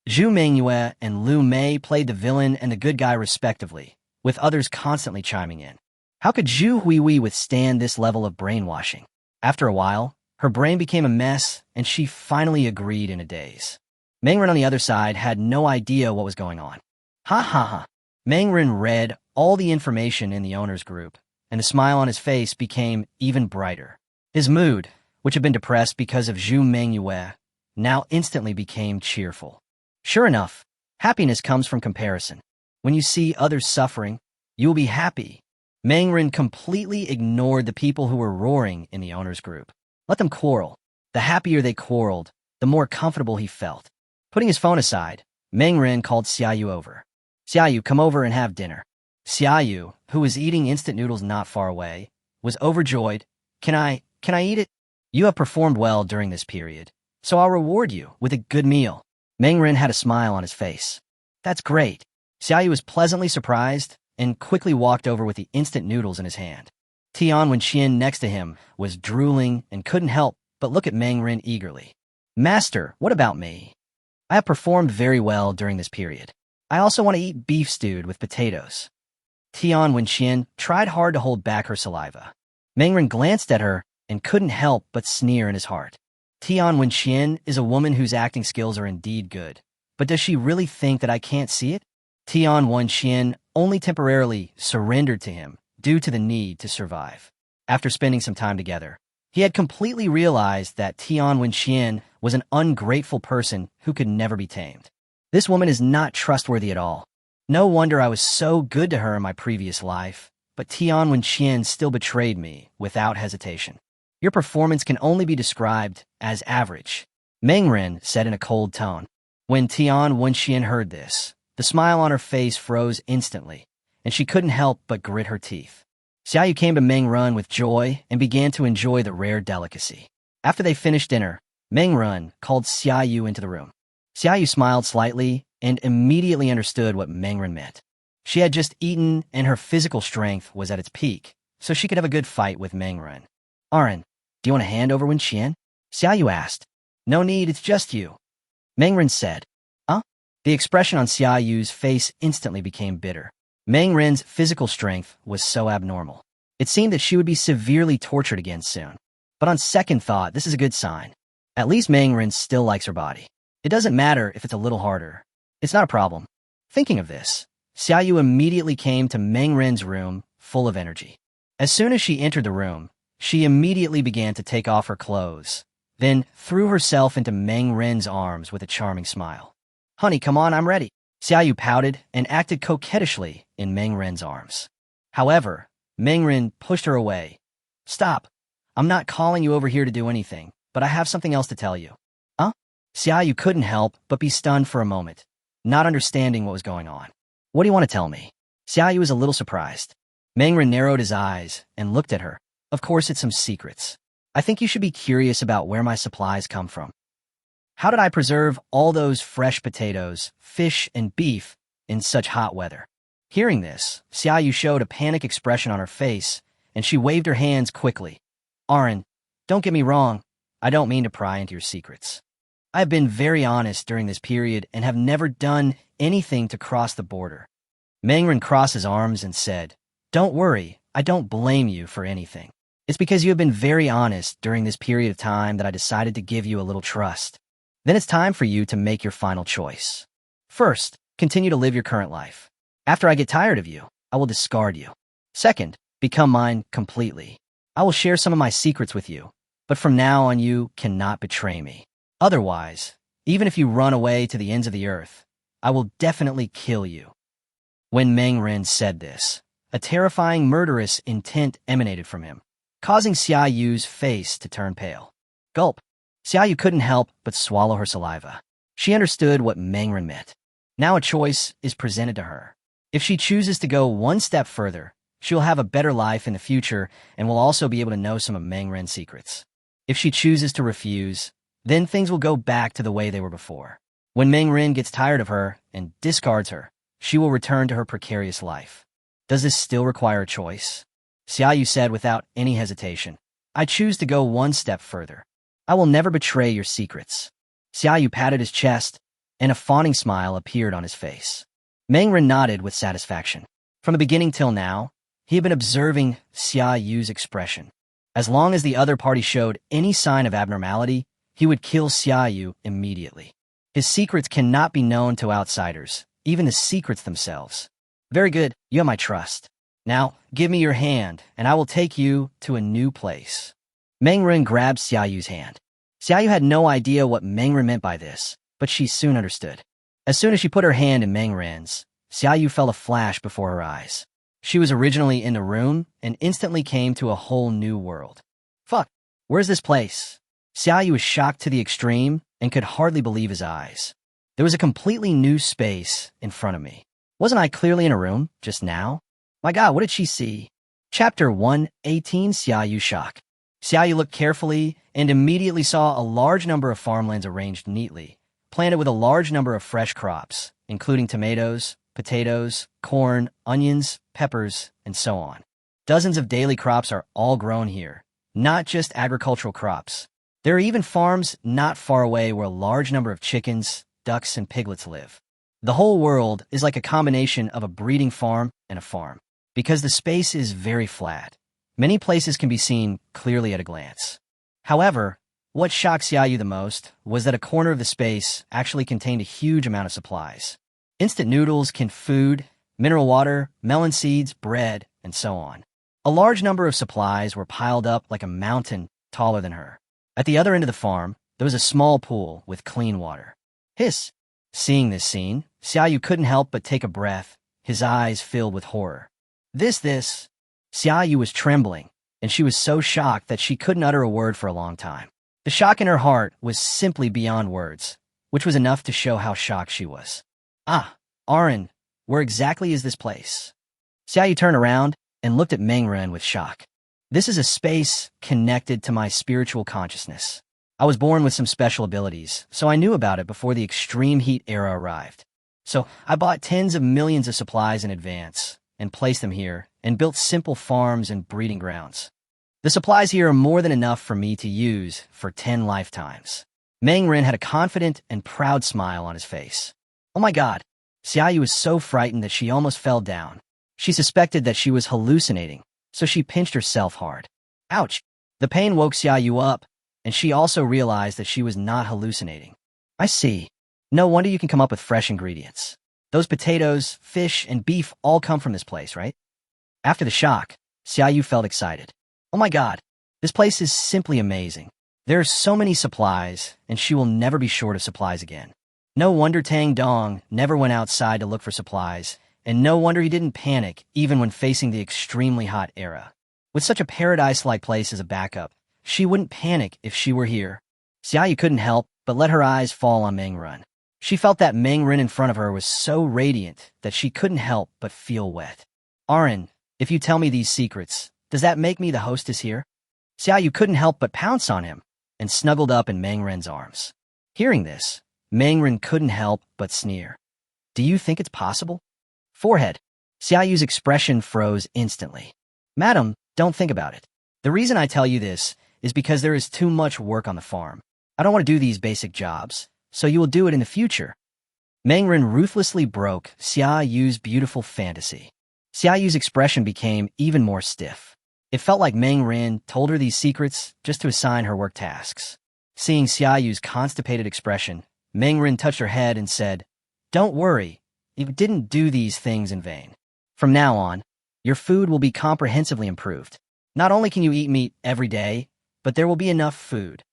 Zhu Mingyue and Lu Mei played the villain and the good guy respectively, with others constantly chiming in. How could Zhu Huihui withstand this level of brainwashing? After a while, her brain became a mess, and she finally agreed in a daze. Meng Ren on the other side had no idea what was going on. Ha ha ha. Meng Ren read all the information in the owner's group, and the smile on his face became even brighter. His mood, which had been depressed because of Zhu Mingyue, now instantly became cheerful. Sure enough, happiness comes from comparison. When you see others suffering, you will be happy. Meng Ren completely ignored the people who were roaring in the owner's group. Let them quarrel. The happier they quarreled, the more comfortable he felt. Putting his phone aside, Meng Ren called Xiaoyu over. Xiaoyu, come over and have dinner. Xiaoyu, who was eating instant noodles not far away, was overjoyed. Can I eat it? You have performed well during this period, so I'll reward you with a good meal. Meng Ren had a smile on his face. That's great. Xiaoyu was pleasantly surprised and quickly walked over with the instant noodles in his hand. Tian Wenxian next to him was drooling and couldn't help but look at Meng Ren eagerly. Master, what about me? I have performed very well during this period. I also want to eat beef stewed with potatoes. Tian Wenxian tried hard to hold back her saliva. Meng Ren glanced at her and couldn't help but sneer in his heart. Tian Wenxian is a woman whose acting skills are indeed good. But does she really think that I can't see it? Tian Wenxian only temporarily surrendered to him due to the need to survive. After spending some time together, he had completely realized that Tian Wenxian was an ungrateful person who could never be tamed. This woman is not trustworthy at all. No wonder I was so good to her in my previous life, but Tian Wenxian still betrayed me without hesitation. Your performance can only be described as average, Meng Ren said in a cold tone. When Tian Wenxian heard this, the smile on her face froze instantly, and she couldn't help but grit her teeth. Xiaoyu came to Meng Ren with joy and began to enjoy the rare delicacy. After they finished dinner, Meng Ren called Xiaoyu into the room. Xiaoyu smiled slightly and immediately understood what Meng Ren meant. She had just eaten and her physical strength was at its peak, so she could have a good fight with Meng Ren. Aren, do you want a hand over Wenxian? Xiaoyu asked. No need, it's just you. Meng Ren said. Huh? The expression on Xiaoyu's face instantly became bitter. Meng Ren's physical strength was so abnormal. It seemed that she would be severely tortured again soon. But on second thought, this is a good sign. At least Meng Ren still likes her body. It doesn't matter if it's a little harder. It's not a problem. Thinking of this, Xiaoyu immediately came to Meng Ren's room, full of energy. As soon as she entered the room, she immediately began to take off her clothes, then threw herself into Meng Ren's arms with a charming smile. Honey, come on, I'm ready. Xiaoyu pouted and acted coquettishly in Meng Ren's arms. However, Meng Ren pushed her away. Stop. I'm not calling you over here to do anything. but I have something else to tell you. Huh? Xiaoyu couldn't help but be stunned for a moment, not understanding what was going on. What do you want to tell me? Xiaoyu was a little surprised. Mangren narrowed his eyes and looked at her. Of course, it's some secrets. I think you should be curious about where my supplies come from. How did I preserve all those fresh potatoes, fish, and beef in such hot weather? Hearing this, Xiaoyu showed a panic expression on her face, and she waved her hands quickly. Arin, don't get me wrong. I don't mean to pry into your secrets. I have been very honest during this period and have never done anything to cross the border. Mangren crossed his arms and said, Don't worry, I don't blame you for anything. It's because you have been very honest during this period of time that I decided to give you a little trust. Then it's time for you to make your final choice. First, continue to live your current life. After I get tired of you, I will discard you. Second, become mine completely. I will share some of my secrets with you, but from now on you cannot betray me. Otherwise, even if you run away to the ends of the earth, I will definitely kill you. When Mangren said this, a terrifying murderous intent emanated from him, causing Xiaoyu's face to turn pale. Gulp. Xiaoyu couldn't help but swallow her saliva. She understood what Mangren meant. Now a choice is presented to her. If she chooses to go one step further, she will have a better life in the future and will also be able to know some of Mangren's secrets. If she chooses to refuse, then things will go back to the way they were before. When Mangren gets tired of her and discards her, she will return to her precarious life. Does this still require a choice? Xiaoyu said without any hesitation, I choose to go one step further. I will never betray your secrets. Xiaoyu patted his chest, and a fawning smile appeared on his face. Mangren nodded with satisfaction. From the beginning till now, he had been observing Xiaoyu's expression. As long as the other party showed any sign of abnormality, he would kill Xiaoyu immediately. His secrets cannot be known to outsiders, even the secrets themselves. Very good, you have my trust. Now, give me your hand, and I will take you to a new place. Mangren grabbed Xiaoyu's hand. Xiaoyu had no idea what Mangren meant by this, but she soon understood. As soon as she put her hand in Mangren's, Xiaoyu felt a flash before her eyes. She was originally in the room and instantly came to a whole new world. Fuck, where's this place? Xiaoyu was shocked to the extreme and could hardly believe his eyes. There was a completely new space in front of me. Wasn't I clearly in a room just now? My God, what did she see? Chapter 118, Xiaoyu Shock. Xiaoyu looked carefully and immediately saw a large number of farmlands arranged neatly, planted with a large number of fresh crops, including tomatoes, potatoes, corn, onions, peppers, and so on. Dozens of daily crops are all grown here, not just agricultural crops. There are even farms not far away where a large number of chickens, ducks, and piglets live. The whole world is like a combination of a breeding farm and a farm. Because the space is very flat, many places can be seen clearly at a glance. However, what shocked Xiaoyu the most was that a corner of the space actually contained a huge amount of supplies. Instant noodles, canned food, mineral water, melon seeds, bread, and so on. A large number of supplies were piled up like a mountain taller than her. At the other end of the farm, there was a small pool with clean water. Hiss! Seeing this scene, Xiaoyu couldn't help but take a breath, his eyes filled with horror. This. Xiaoyu was trembling, and she was so shocked that she couldn't utter a word for a long time. The shock in her heart was simply beyond words, which was enough to show how shocked she was. Ah, Arin, where exactly is this place? Xiaoyu turned around and looked at Mangren with shock. This is a space connected to my spiritual consciousness. I was born with some special abilities, so I knew about it before the extreme heat era arrived. So I bought tens of millions of supplies in advance and placed them here and built simple farms and breeding grounds. The supplies here are more than enough for me to use for 10 lifetimes. Mangren had a confident and proud smile on his face. Oh my God! Xiaoyu was so frightened that she almost fell down. She suspected that she was hallucinating, so she pinched herself hard. Ouch! The pain woke Xiaoyu up, and she also realized that she was not hallucinating. I see. No wonder you can come up with fresh ingredients. Those potatoes, fish, and beef all come from this place, right? After the shock, Xiaoyu felt excited. Oh my God, this place is simply amazing. There are so many supplies, and she will never be short of supplies again. No wonder Tang Dong never went outside to look for supplies, and no wonder he didn't panic even when facing the extremely hot era. With such a paradise-like place as a backup, she wouldn't panic if she were here, Xiaoyu couldn't help but let her eyes fall on Meng Ren. She felt that Meng Ren in front of her was so radiant that she couldn't help but feel wet. Arin, if you tell me these secrets, does that make me the hostess here? Xiaoyu couldn't help but pounce on him and snuggled up in Meng Ren's arms. Hearing this, Meng Ren couldn't help but sneer. Do you think it's possible? Forehead. Xiaoyu's expression froze instantly. Madam, don't think about it. The reason I tell you this is because there is too much work on the farm. I don't want to do these basic jobs, so you will do it in the future. Meng Ren ruthlessly broke Xiaoyu's beautiful fantasy. Xiaoyu's expression became even more stiff. It felt like Meng Ren told her these secrets just to assign her work tasks. Seeing Xiaoyu's constipated expression, Meng Ren touched her head and said, Don't worry, you didn't do these things in vain. From now on, your food will be comprehensively improved. Not only can you eat meat every day, but there will be enough food.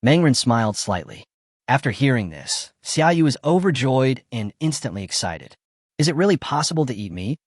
Meng Ren smiled slightly. After hearing this, Xiaoyu was overjoyed and instantly excited. Is it really possible to eat meat?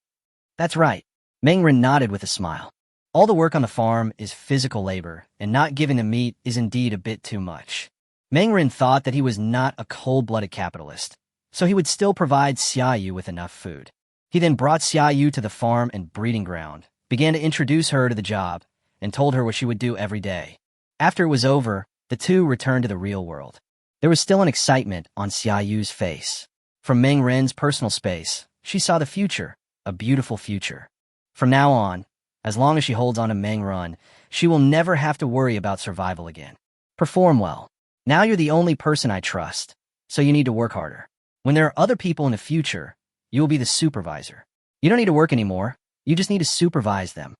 That's right. Meng Ren nodded with a smile. All the work on the farm is physical labor, and not giving them meat is indeed a bit too much. Meng Ren thought that he was not a cold-blooded capitalist, so he would still provide Xiaoyu with enough food. He then brought Xiaoyu to the farm and breeding ground, began to introduce her to the job, and told her what she would do every day. After it was over, the two returned to the real world. There was still an excitement on Xiaoyu's face. From Meng Ren's personal space, she saw the future, a beautiful future. From now on, as long as she holds on to Meng Ren, she will never have to worry about survival again. Perform well. Now you're the only person I trust, so you need to work harder. When there are other people in the future, you will be the supervisor. You don't need to work anymore, you just need to supervise them.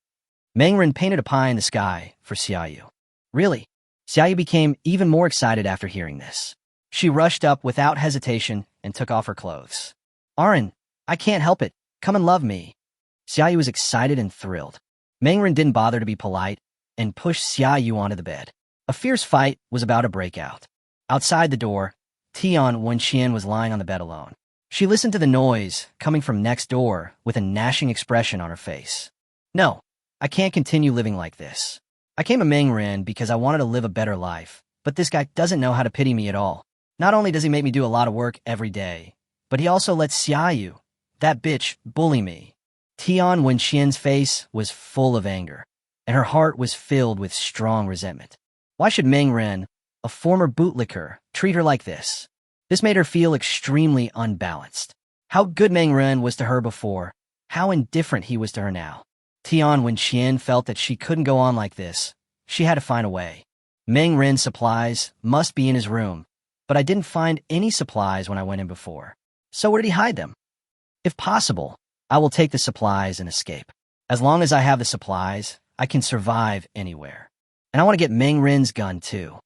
Meng Ren painted a pie in the sky for Xiaoyu. Really? Xiaoyu became even more excited after hearing this. She rushed up without hesitation and took off her clothes. Arin, I can't help it. Come and love me. Xiaoyu was excited and thrilled. Meng Ren didn't bother to be polite and pushed Xiaoyu onto the bed. A fierce fight was about to break out. Outside the door, Tian Wenxian was lying on the bed alone. She listened to the noise coming from next door with a gnashing expression on her face. No, I can't continue living like this. I came to Meng Ren because I wanted to live a better life, but this guy doesn't know how to pity me at all. Not only does he make me do a lot of work every day, but he also lets Xiaoyu, that bitch, bully me. Tian Wenxian's face was full of anger, and her heart was filled with strong resentment. Why should Meng Ren, a former bootlicker, treat her like this? This made her feel extremely unbalanced. How good Meng Ren was to her before, how indifferent he was to her now. Tian Wenxian felt that she couldn't go on like this. She had to find a way. Meng Ren's supplies must be in his room, but I didn't find any supplies when I went in before. So where did he hide them? If possible, I will take the supplies and escape. As long as I have the supplies, I can survive anywhere. And I want to get Meng Ren's gun too.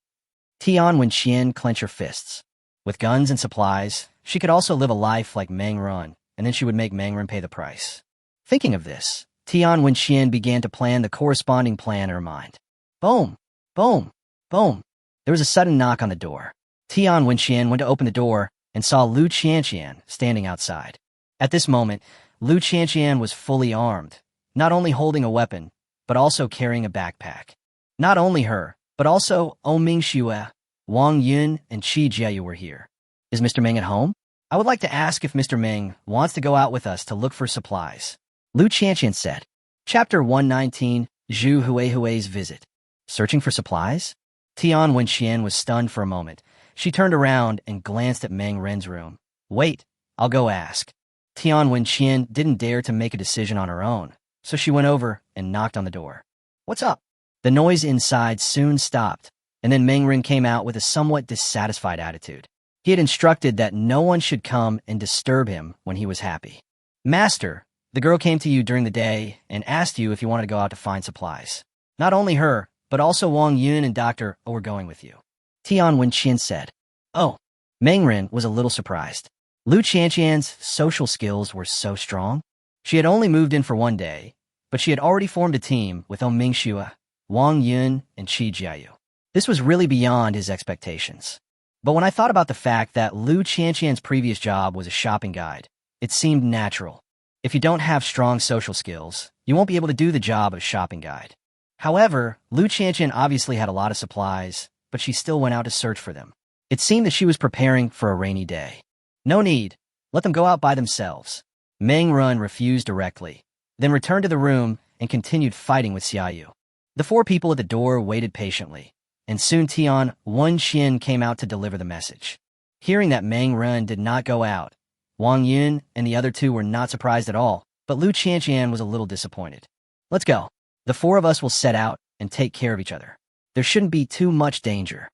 Tian Wenxian clenched her fists. With guns and supplies, she could also live a life like Meng Ren, and then she would make Meng Ren pay the price. Thinking of this, Tian Wenxian began to plan the corresponding plan in her mind. Boom! Boom! Boom! There was a sudden knock on the door. Tian Wenxian went to open the door and saw Lu Qianqian standing outside. At this moment, Lu Qianqian was fully armed, not only holding a weapon, but also carrying a backpack. Not only her, but also Mingxue, Wang Yun, and Qi Jieyu were here. Is Mr. Meng at home? I would like to ask if Mr. Meng wants to go out with us to look for supplies. Lu Qianqian said. Chapter 119, Zhu Huihui's Visit. Searching for supplies? Tian Wenxian was stunned for a moment. She turned around and glanced at Meng Ren's room. Wait, I'll go ask. Tian Wenxian didn't dare to make a decision on her own, so she went over and knocked on the door. What's up? The noise inside soon stopped, and then Meng Ren came out with a somewhat dissatisfied attitude. He had instructed that no one should come and disturb him when he was happy. Master, the girl came to you during the day and asked you if you wanted to go out to find supplies. Not only her, but also Wang Yun and Dr. O were going with you. Tian Wenxian said. Oh, Meng Ren was a little surprised. Lu Qianqian's social skills were so strong. She had only moved in for one day, but she had already formed a team with Mingxue, Wang Yun, and Qi Jieyu. This was really beyond his expectations. But when I thought about the fact that Lu Qianqian's previous job was a shopping guide, it seemed natural. If you don't have strong social skills, you won't be able to do the job of shopping guide. However, Lu Qianqian obviously had a lot of supplies, but she still went out to search for them. It seemed that she was preparing for a rainy day. No need. Let them go out by themselves. Meng Run refused directly, then returned to the room and continued fighting with Xiaoyu. The four people at the door waited patiently, and soon Tian Wenxian came out to deliver the message. Hearing that Meng Run did not go out, Wang Yun and the other two were not surprised at all, but Lu Qianqian was a little disappointed. Let's go. The four of us will set out and take care of each other. There shouldn't be too much danger.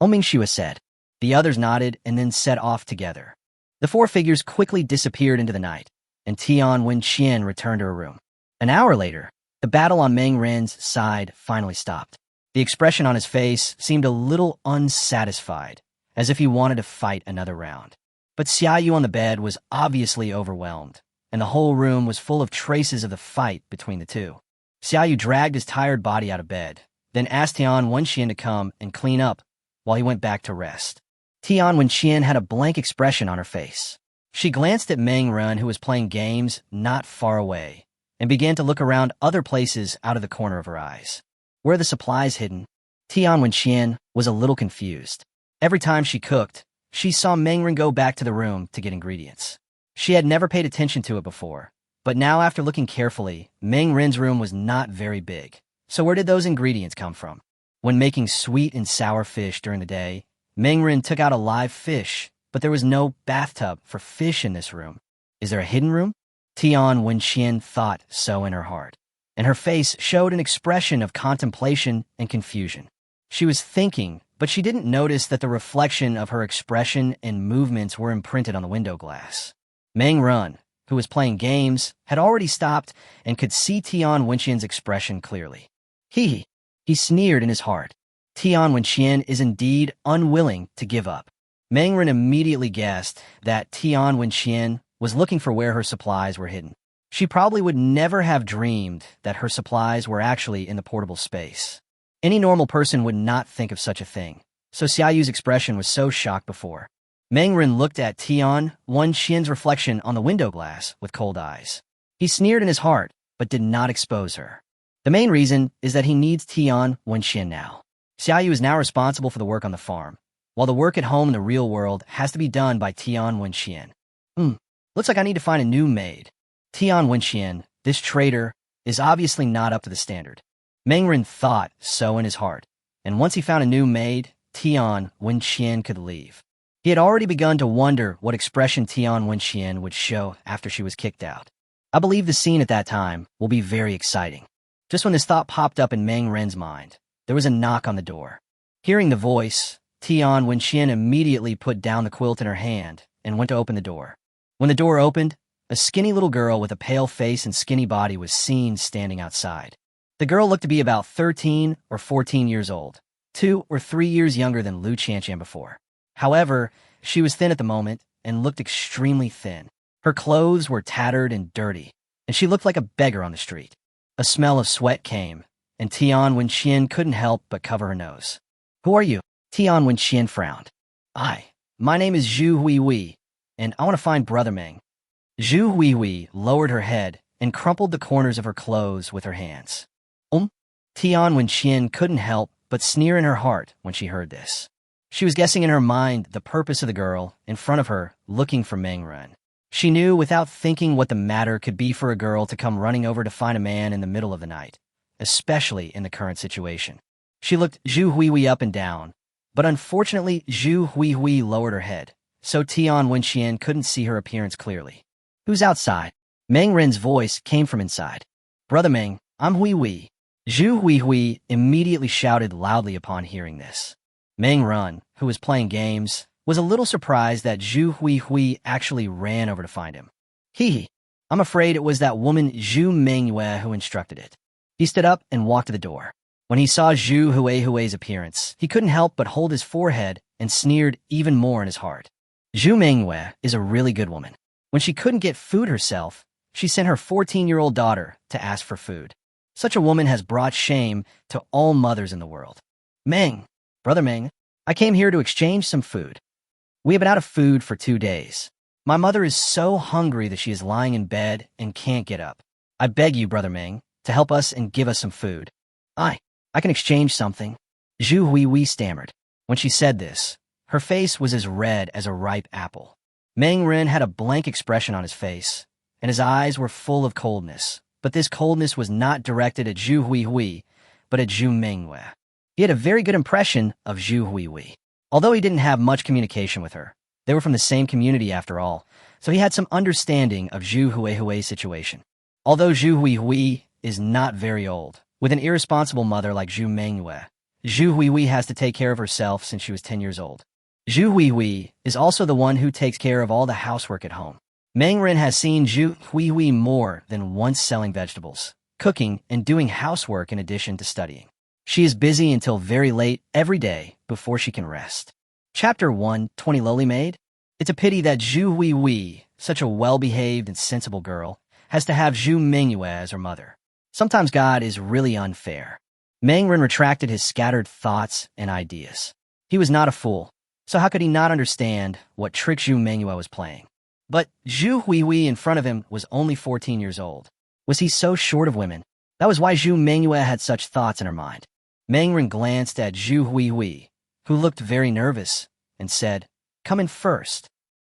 Mingxue said. The others nodded and then set off together. The four figures quickly disappeared into the night, and Tian Wenxian returned to her room. An hour later, the battle on Meng Ren's side finally stopped. The expression on his face seemed a little unsatisfied, as if he wanted to fight another round. But Xiaoyu on the bed was obviously overwhelmed, and the whole room was full of traces of the fight between the two. Xiaoyu dragged his tired body out of bed, then asked Tian Wenxian to come and clean up while he went back to rest. Tian Wenxian had a blank expression on her face. She glanced at Meng Run, who was playing games not far away, and began to look around other places out of the corner of her eyes. Where are the supplies hidden? Tian Wenxian was a little confused. Every time she cooked, she saw Meng Run go back to the room to get ingredients. She had never paid attention to it before, but now after looking carefully, Meng Ren's room was not very big. So where did those ingredients come from? When making sweet and sour fish during the day, Meng Ren took out a live fish, but there was no bathtub for fish in this room. Is there a hidden room? Tian Wenxian thought so in her heart, and her face showed an expression of contemplation and confusion. She was thinking, but she didn't notice that the reflection of her expression and movements were imprinted on the window glass. Meng Run, who was playing games, had already stopped and could see Tian Wenxian's expression clearly. He sneered in his heart. Tian Wenxian is indeed unwilling to give up. Meng Ren immediately guessed that Tian Wenxian was looking for where her supplies were hidden. She probably would never have dreamed that her supplies were actually in the portable space. Any normal person would not think of such a thing, so Xiaoyu's expression was so shocked before. Meng Ren looked at Tian Wenxian's reflection on the window glass with cold eyes. He sneered in his heart, but did not expose her. The main reason is that he needs Tian Wenxian now. Xiaoyu is now responsible for the work on the farm, while the work at home in the real world has to be done by Tian Wenxian. Looks like I need to find a new maid. Tian Wenxian, this traitor, is obviously not up to the standard. Meng Ren thought so in his heart, and once he found a new maid, Tian Wenxian could leave. He had already begun to wonder what expression Tian Wenxian would show after she was kicked out. I believe the scene at that time will be very exciting. Just when this thought popped up in Meng Ren's mind, there was a knock on the door. Hearing the voice, Tian Wenxian immediately put down the quilt in her hand and went to open the door. When the door opened, a skinny little girl with a pale face and skinny body was seen standing outside. The girl looked to be about 13 or 14 years old, 2 or 3 years younger than Lu Qianqian before. However, she was thin at the moment and looked extremely thin. Her clothes were tattered and dirty, and she looked like a beggar on the street. A smell of sweat came, and Tian Wenxian couldn't help but cover her nose. Who are you? Tian Wenxian frowned. My name is Zhu Huihui, and I want to find Brother Meng. Zhu Huihui lowered her head and crumpled the corners of her clothes with her hands. Tian Wenxian couldn't help but sneer in her heart when she heard this. She was guessing in her mind the purpose of the girl in front of her looking for Meng Ren. She knew without thinking what the matter could be for a girl to come running over to find a man in the middle of the night, especially in the current situation. She looked Zhu Huihui up and down, but unfortunately Zhu Huihui lowered her head, so Tian Wenxian couldn't see her appearance clearly. Who's outside? Meng Ren's voice came from inside. Brother Meng, I'm Huihui. Zhu Huihui immediately shouted loudly upon hearing this. Meng Ren, who was playing games, was a little surprised that Zhu Huihui actually ran over to find him. I'm afraid it was that woman Zhu Mengyue who instructed it. He stood up and walked to the door. When he saw Zhu Huihui's appearance, he couldn't help but hold his forehead and sneered even more in his heart. Zhu Mengyue is a really good woman. When she couldn't get food herself, she sent her 14-year-old daughter to ask for food. Such a woman has brought shame to all mothers in the world. Brother Meng, I came here to exchange some food. We have been out of food for 2 days. My mother is so hungry that she is lying in bed and can't get up. I beg you, Brother Meng, to help us and give us some food. I can exchange something. Zhu Huihui stammered. When she said this, her face was as red as a ripe apple. Meng Ren had a blank expression on his face, and his eyes were full of coldness. But this coldness was not directed at Zhu Huihui, but at Zhu Menghua. He had a very good impression of Zhu Huihui. Although he didn't have much communication with her, they were from the same community after all, so he had some understanding of Zhu Huihui's situation. Although Zhu Huihui is not very old, with an irresponsible mother like Zhu Menghua, Zhu Huihui has to take care of herself since she was 10 years old. Zhu Huihui is also the one who takes care of all the housework at home. Meng Ren has seen Zhu Huihui more than once selling vegetables, cooking, and doing housework in addition to studying. She is busy until very late every day before she can rest. Chapter 1, 20 Lowly Maid? It's a pity that Zhu Huihui, such a well-behaved and sensible girl, has to have Zhu Menghua as her mother. Sometimes God is really unfair. Meng Ren retracted his scattered thoughts and ideas. He was not a fool, so how could he not understand what trick Zhu Menghua was playing? But Zhu Huihui in front of him was only 14 years old. Was he so short of women? That was why Zhu Menghua had such thoughts in her mind. Meng Ren glanced at Zhu Huihui, who looked very nervous, and said, "Come in first."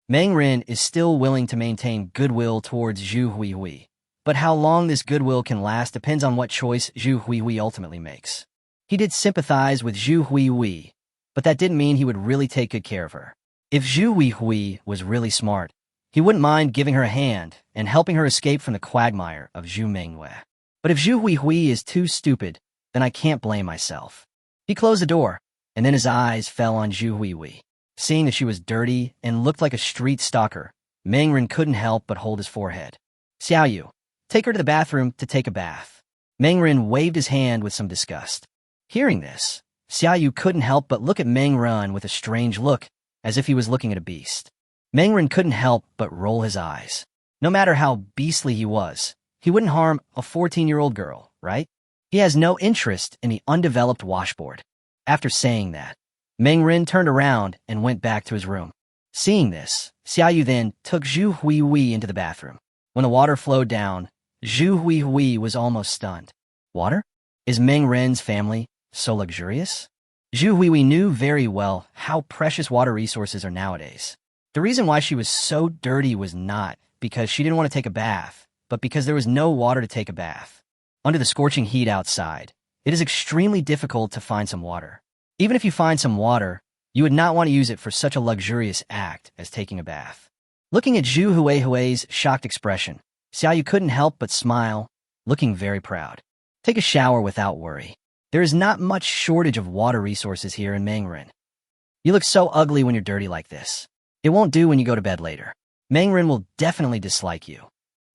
Meng Ren is still willing to maintain goodwill towards Zhu Huihui, but how long this goodwill can last depends on what choice Zhu Huihui ultimately makes. He did sympathize with Zhu Huihui, but that didn't mean he would really take good care of her. If Zhu Huihui was really smart, he wouldn't mind giving her a hand and helping her escape from the quagmire of Zhu Menghua. But if Zhu Huihui is too stupid, then I can't blame myself. He closed the door, and then his eyes fell on Zhu Huihui. Seeing that she was dirty and looked like a street stalker, Meng Ren couldn't help but hold his forehead. "Xiaoyu, take her to the bathroom to take a bath." Meng Ren waved his hand with some disgust. Hearing this, Xiaoyu couldn't help but look at Meng Ren with a strange look, as if he was looking at a beast. Meng Ren couldn't help but roll his eyes. No matter how beastly he was, he wouldn't harm a 14-year-old girl, right? He has no interest in the undeveloped washboard. After saying that, Meng Ren turned around and went back to his room. Seeing this, Xiaoyu then took Zhu Huihui into the bathroom. When the water flowed down, Zhu Huihui was almost stunned. Water? Is Meng Ren's family so luxurious? Zhu Huihui knew very well how precious water resources are nowadays. The reason why she was so dirty was not because she didn't want to take a bath, but because there was no water to take a bath. Under the scorching heat outside, it is extremely difficult to find some water. Even if you find some water, you would not want to use it for such a luxurious act as taking a bath. Looking at Zhu Huihui's shocked expression, Xiaoyu couldn't help but smile, looking very proud. Take a shower without worry. There is not much shortage of water resources here in Meng Ren. You look so ugly when you're dirty like this. It won't do when you go to bed later. Meng Ren will definitely dislike you.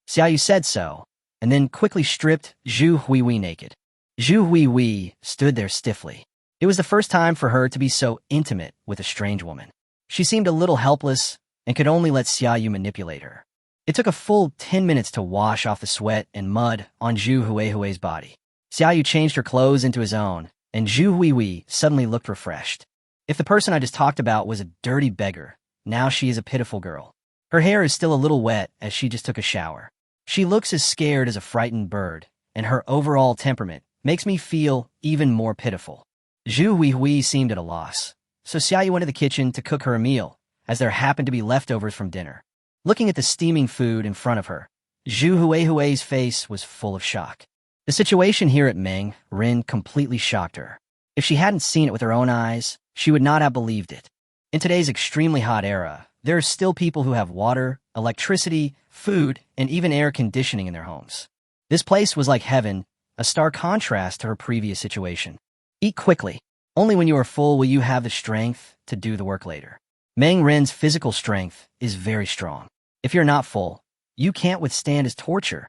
Xiaoyu said so, and then quickly stripped Zhu Huihui naked. Zhu Huihui stood there stiffly. It was the first time for her to be so intimate with a strange woman. She seemed a little helpless and could only let Xiaoyu manipulate her. It took a full 10 minutes to wash off the sweat and mud on Zhu Huihui's body. Xiaoyu changed her clothes into his own, and Zhu Huihui suddenly looked refreshed. If the person I just talked about was a dirty beggar, now she is a pitiful girl. Her hair is still a little wet as she just took a shower. She looks as scared as a frightened bird, and her overall temperament makes me feel even more pitiful. Zhu Huihui seemed at a loss, so Xiaoyu went to the kitchen to cook her a meal, as there happened to be leftovers from dinner. Looking at the steaming food in front of her, Zhu Huihui's face was full of shock. The situation here at Meng Ren completely shocked her. If she hadn't seen it with her own eyes, she would not have believed it. In today's extremely hot era, there are still people who have water, electricity, food, and even air conditioning in their homes. This place was like heaven, a stark contrast to her previous situation. Eat quickly. Only when you are full will you have the strength to do the work later. Meng Ren's physical strength is very strong. If you're not full, you can't withstand his torture.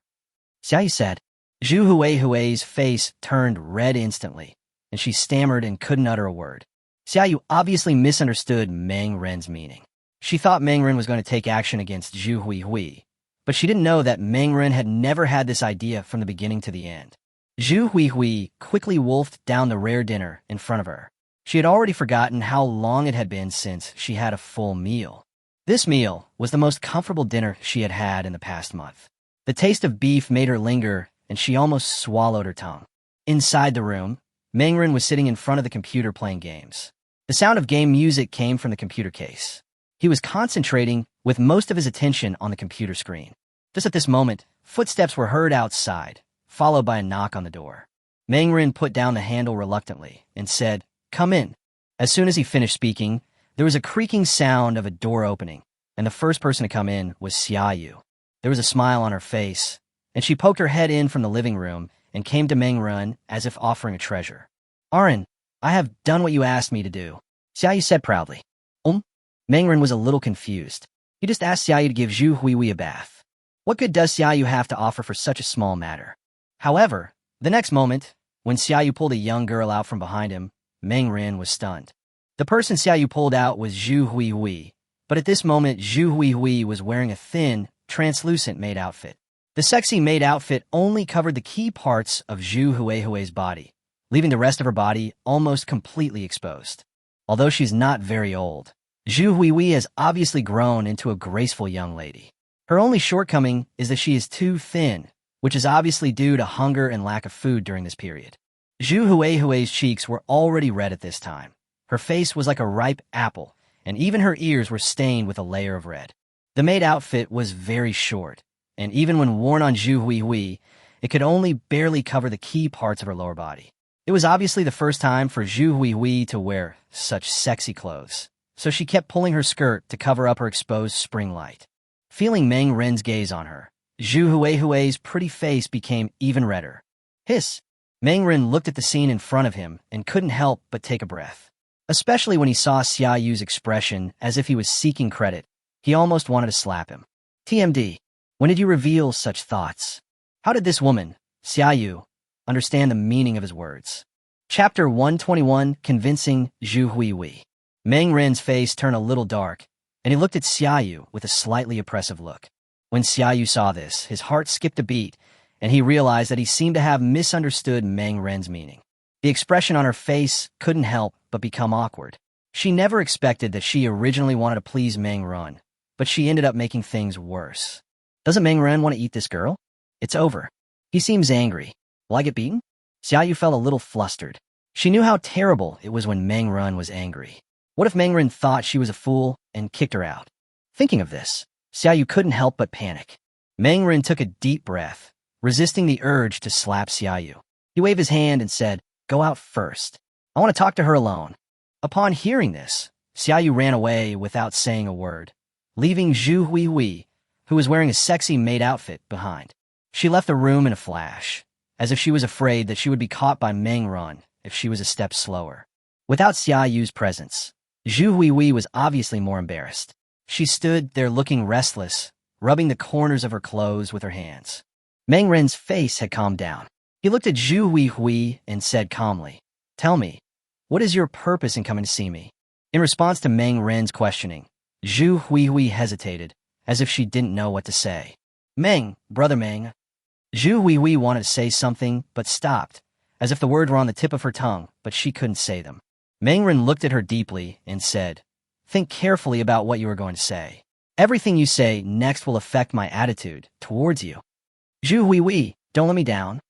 Xiaoyu said. Zhu Huihui's face turned red instantly, and she stammered and couldn't utter a word. Xiaoyu obviously misunderstood Meng Ren's meaning. She thought Meng Ren was going to take action against Zhu Huihui, but she didn't know that Meng Ren had never had this idea from the beginning to the end. Zhu Huihui quickly wolfed down the rare dinner in front of her. She had already forgotten how long it had been since she had a full meal. This meal was the most comfortable dinner she had had in the past month. The taste of beef made her linger, and she almost swallowed her tongue. Inside the room, Mengren was sitting in front of the computer playing games. The sound of game music came from the computer case. He was concentrating with most of his attention on the computer screen. Just at this moment, footsteps were heard outside, followed by a knock on the door. Mengren put down the handle reluctantly and said, "Come in." As soon as he finished speaking, there was a creaking sound of a door opening, and the first person to come in was Xiaoyu. There was a smile on her face, and she poked her head in from the living room and came to Mengren as if offering a treasure. "Arin, I have done what you asked me to do," Xiaoyu said proudly. Mengren was a little confused. He just asked Xiaoyu to give Zhu Huihui a bath. What good does Xiaoyu have to offer for such a small matter? However, the next moment, when Xiaoyu pulled a young girl out from behind him, Mengren was stunned. The person Xiaoyu pulled out was Zhu Huihui, but at this moment Zhu Huihui was wearing a thin, translucent maid outfit. The sexy maid outfit only covered the key parts of Zhu Huihui's body, leaving the rest of her body almost completely exposed. Although she's not very old, Zhu Huihui has obviously grown into a graceful young lady. Her only shortcoming is that she is too thin, which is obviously due to hunger and lack of food during this period. Zhu Huihui's cheeks were already red at this time. Her face was like a ripe apple, and even her ears were stained with a layer of red. The maid outfit was very short, and even when worn on Zhu Huihui, it could only barely cover the key parts of her lower body. It was obviously the first time for Zhu Huihui to wear such sexy clothes, so she kept pulling her skirt to cover up her exposed spring light. Feeling Meng Ren's gaze on her, Zhu Huihui's pretty face became even redder. Hiss! Meng Ren looked at the scene in front of him and couldn't help but take a breath. Especially when he saw Xiaoyu's expression as if he was seeking credit, he almost wanted to slap him. TMD, when did you reveal such thoughts? How did this woman, Xiaoyu, understand the meaning of his words? Chapter 121, Convincing Zhu Huihui. Meng Ren's face turned a little dark, and he looked at Xiaoyu with a slightly oppressive look. When Xiaoyu saw this, his heart skipped a beat, and he realized that he seemed to have misunderstood Meng Ren's meaning. The expression on her face couldn't help but become awkward. She never expected that she originally wanted to please Meng Ren, but she ended up making things worse. Doesn't Meng Ren want to eat this girl? It's over. He seems angry. Will I get beaten? Xiaoyu felt a little flustered. She knew how terrible it was when Meng Ren was angry. What if Meng Ren thought she was a fool and kicked her out? Thinking of this, Xiaoyu couldn't help but panic. Meng Ren took a deep breath, resisting the urge to slap Xiaoyu. He waved his hand and said, "Go out first. I want to talk to her alone." Upon hearing this, Xiaoyu ran away without saying a word, leaving Zhu Huihui, who was wearing a sexy maid outfit, behind. She left the room in a flash, as if she was afraid that she would be caught by Meng Ren if she was a step slower. Without Xiaoyu's presence, Zhu Huihui was obviously more embarrassed. She stood there looking restless, rubbing the corners of her clothes with her hands. Meng Ren's face had calmed down. He looked at Zhu Huihui and said calmly, "Tell me, what is your purpose in coming to see me?" In response to Meng Ren's questioning, Zhu Huihui hesitated, as if she didn't know what to say. Brother Meng." Zhu Huihui wanted to say something, but stopped, as if the words were on the tip of her tongue, but she couldn't say them. Meng Ren looked at her deeply and said, "Think carefully about what you are going to say. Everything you say next will affect my attitude towards you." "Zhu Huihui, don't let me down."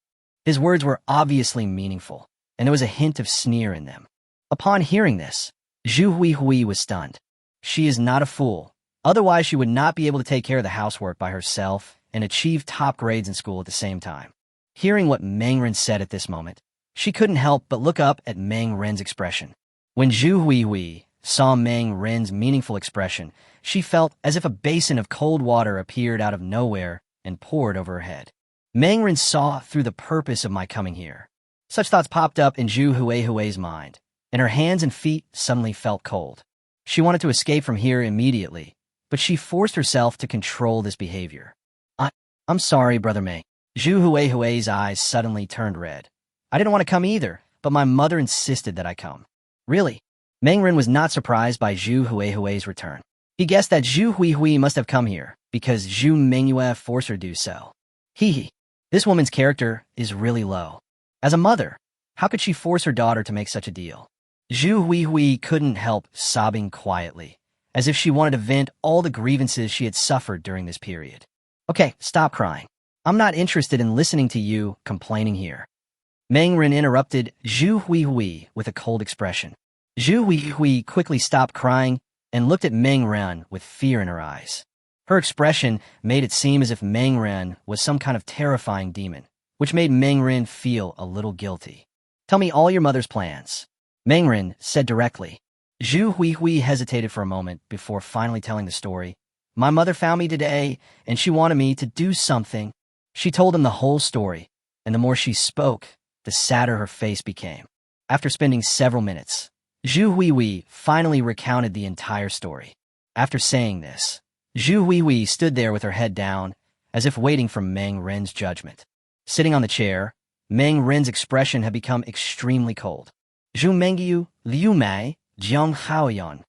His words were obviously meaningful, and there was a hint of sneer in them. Upon hearing this, Zhu Huihui was stunned. She is not a fool. Otherwise, she would not be able to take care of the housework by herself and achieve top grades in school at the same time. Hearing what Meng Ren said at this moment, she couldn't help but look up at Meng Ren's expression. When Zhu Huihui saw Meng Ren's meaningful expression, she felt as if a basin of cold water appeared out of nowhere and poured over her head. Meng Ren saw through the purpose of my coming here. Such thoughts popped up in Zhu Huihui's mind, and her hands and feet suddenly felt cold. She wanted to escape from here immediately, but she forced herself to control this behavior. I'm sorry, Brother Meng." Zhu Huihui's eyes suddenly turned red. "I didn't want to come either, but my mother insisted that I come." "Really?" Meng Ren was not surprised by Zhu Huihui's return. He guessed that Zhu Huihui must have come here, because Zhu Mengyue forced her to do so. This woman's character is really low. As a mother, how could she force her daughter to make such a deal? Zhu Huihui couldn't help sobbing quietly, as if she wanted to vent all the grievances she had suffered during this period. "Okay, stop crying. I'm not interested in listening to you complaining here." Meng Ren interrupted Zhu Huihui with a cold expression. Zhu Huihui quickly stopped crying and looked at Meng Ren with fear in her eyes. Her expression made it seem as if Meng Ren was some kind of terrifying demon, which made Meng Ren feel a little guilty. Tell me all your mother's plans, Meng Ren said directly. Zhu Huihui hesitated for a moment before finally telling the story. My mother found me today, and she wanted me to do something. She told him the whole story, and the more she spoke, the sadder her face became. After spending several minutes, Zhu Huihui finally recounted the entire story. After saying this, Zhu Huihui stood there with her head down, as if waiting for Meng Ren's judgment. Sitting on the chair, Meng Ren's expression had become extremely cold. Zhu Mengyu, Liu Mei, Jiang Haoyan.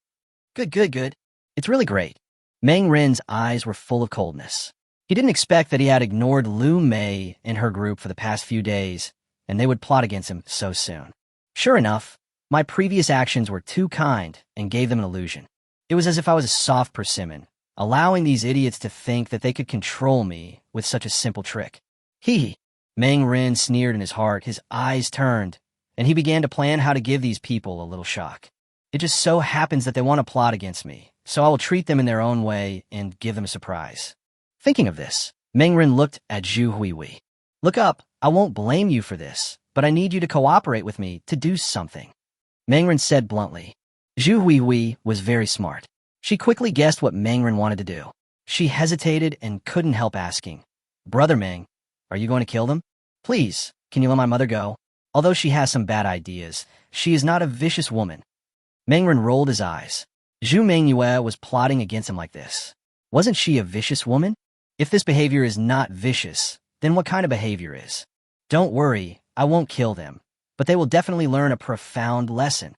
Good. It's really great. Meng Ren's eyes were full of coldness. He didn't expect that he had ignored Liu Mei and her group for the past few days, and they would plot against him so soon. Sure enough, my previous actions were too kind and gave them an illusion. It was as if I was a soft persimmon, allowing these idiots to think that they could control me with such a simple trick. Hee. Meng Ren sneered in his heart, his eyes turned, and he began to plan how to give these people a little shock. It just so happens that they want to plot against me, so I will treat them in their own way and give them a surprise. Thinking of this, Meng Ren looked at Zhu Huihui. Look up, I won't blame you for this, but I need you to cooperate with me to do something. Meng Ren said bluntly. Zhu Huihui was very smart. She quickly guessed what Meng Ren wanted to do. She hesitated and couldn't help asking, Brother Meng, are you going to kill them? Please, can you let my mother go? Although she has some bad ideas, she is not a vicious woman. Meng Ren rolled his eyes. Zhu Mengyue was plotting against him like this. Wasn't she a vicious woman? If this behavior is not vicious, then what kind of behavior is? Don't worry, I won't kill them, but they will definitely learn a profound lesson.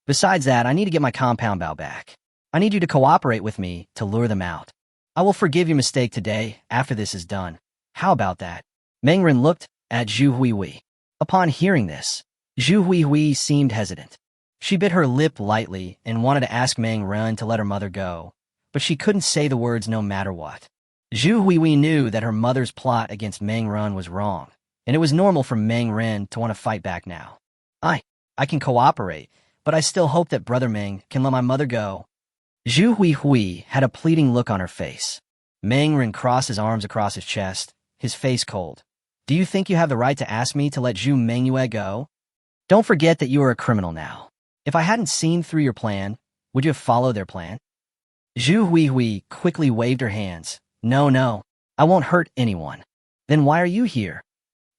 Besides that, I need to get my compound bow back. I need you to cooperate with me to lure them out. I will forgive your mistake today after this is done. How about that? Meng Ren looked at Zhu Huihui. Upon hearing this, Zhu Huihui seemed hesitant. She bit her lip lightly and wanted to ask Meng Ren to let her mother go, but she couldn't say the words no matter what. Zhu Huihui knew that her mother's plot against Meng Ren was wrong, and it was normal for Meng Ren to want to fight back now. I can cooperate, but I still hope that Brother Meng can let my mother go. Zhu Huihui had a pleading look on her face. Meng Ren crossed his arms across his chest, his face cold. Do you think you have the right to ask me to let Zhu Mengyue go? Don't forget that you are a criminal now. If I hadn't seen through your plan, would you have followed their plan? Zhu Huihui quickly waved her hands. No, I won't hurt anyone. Then why are you here?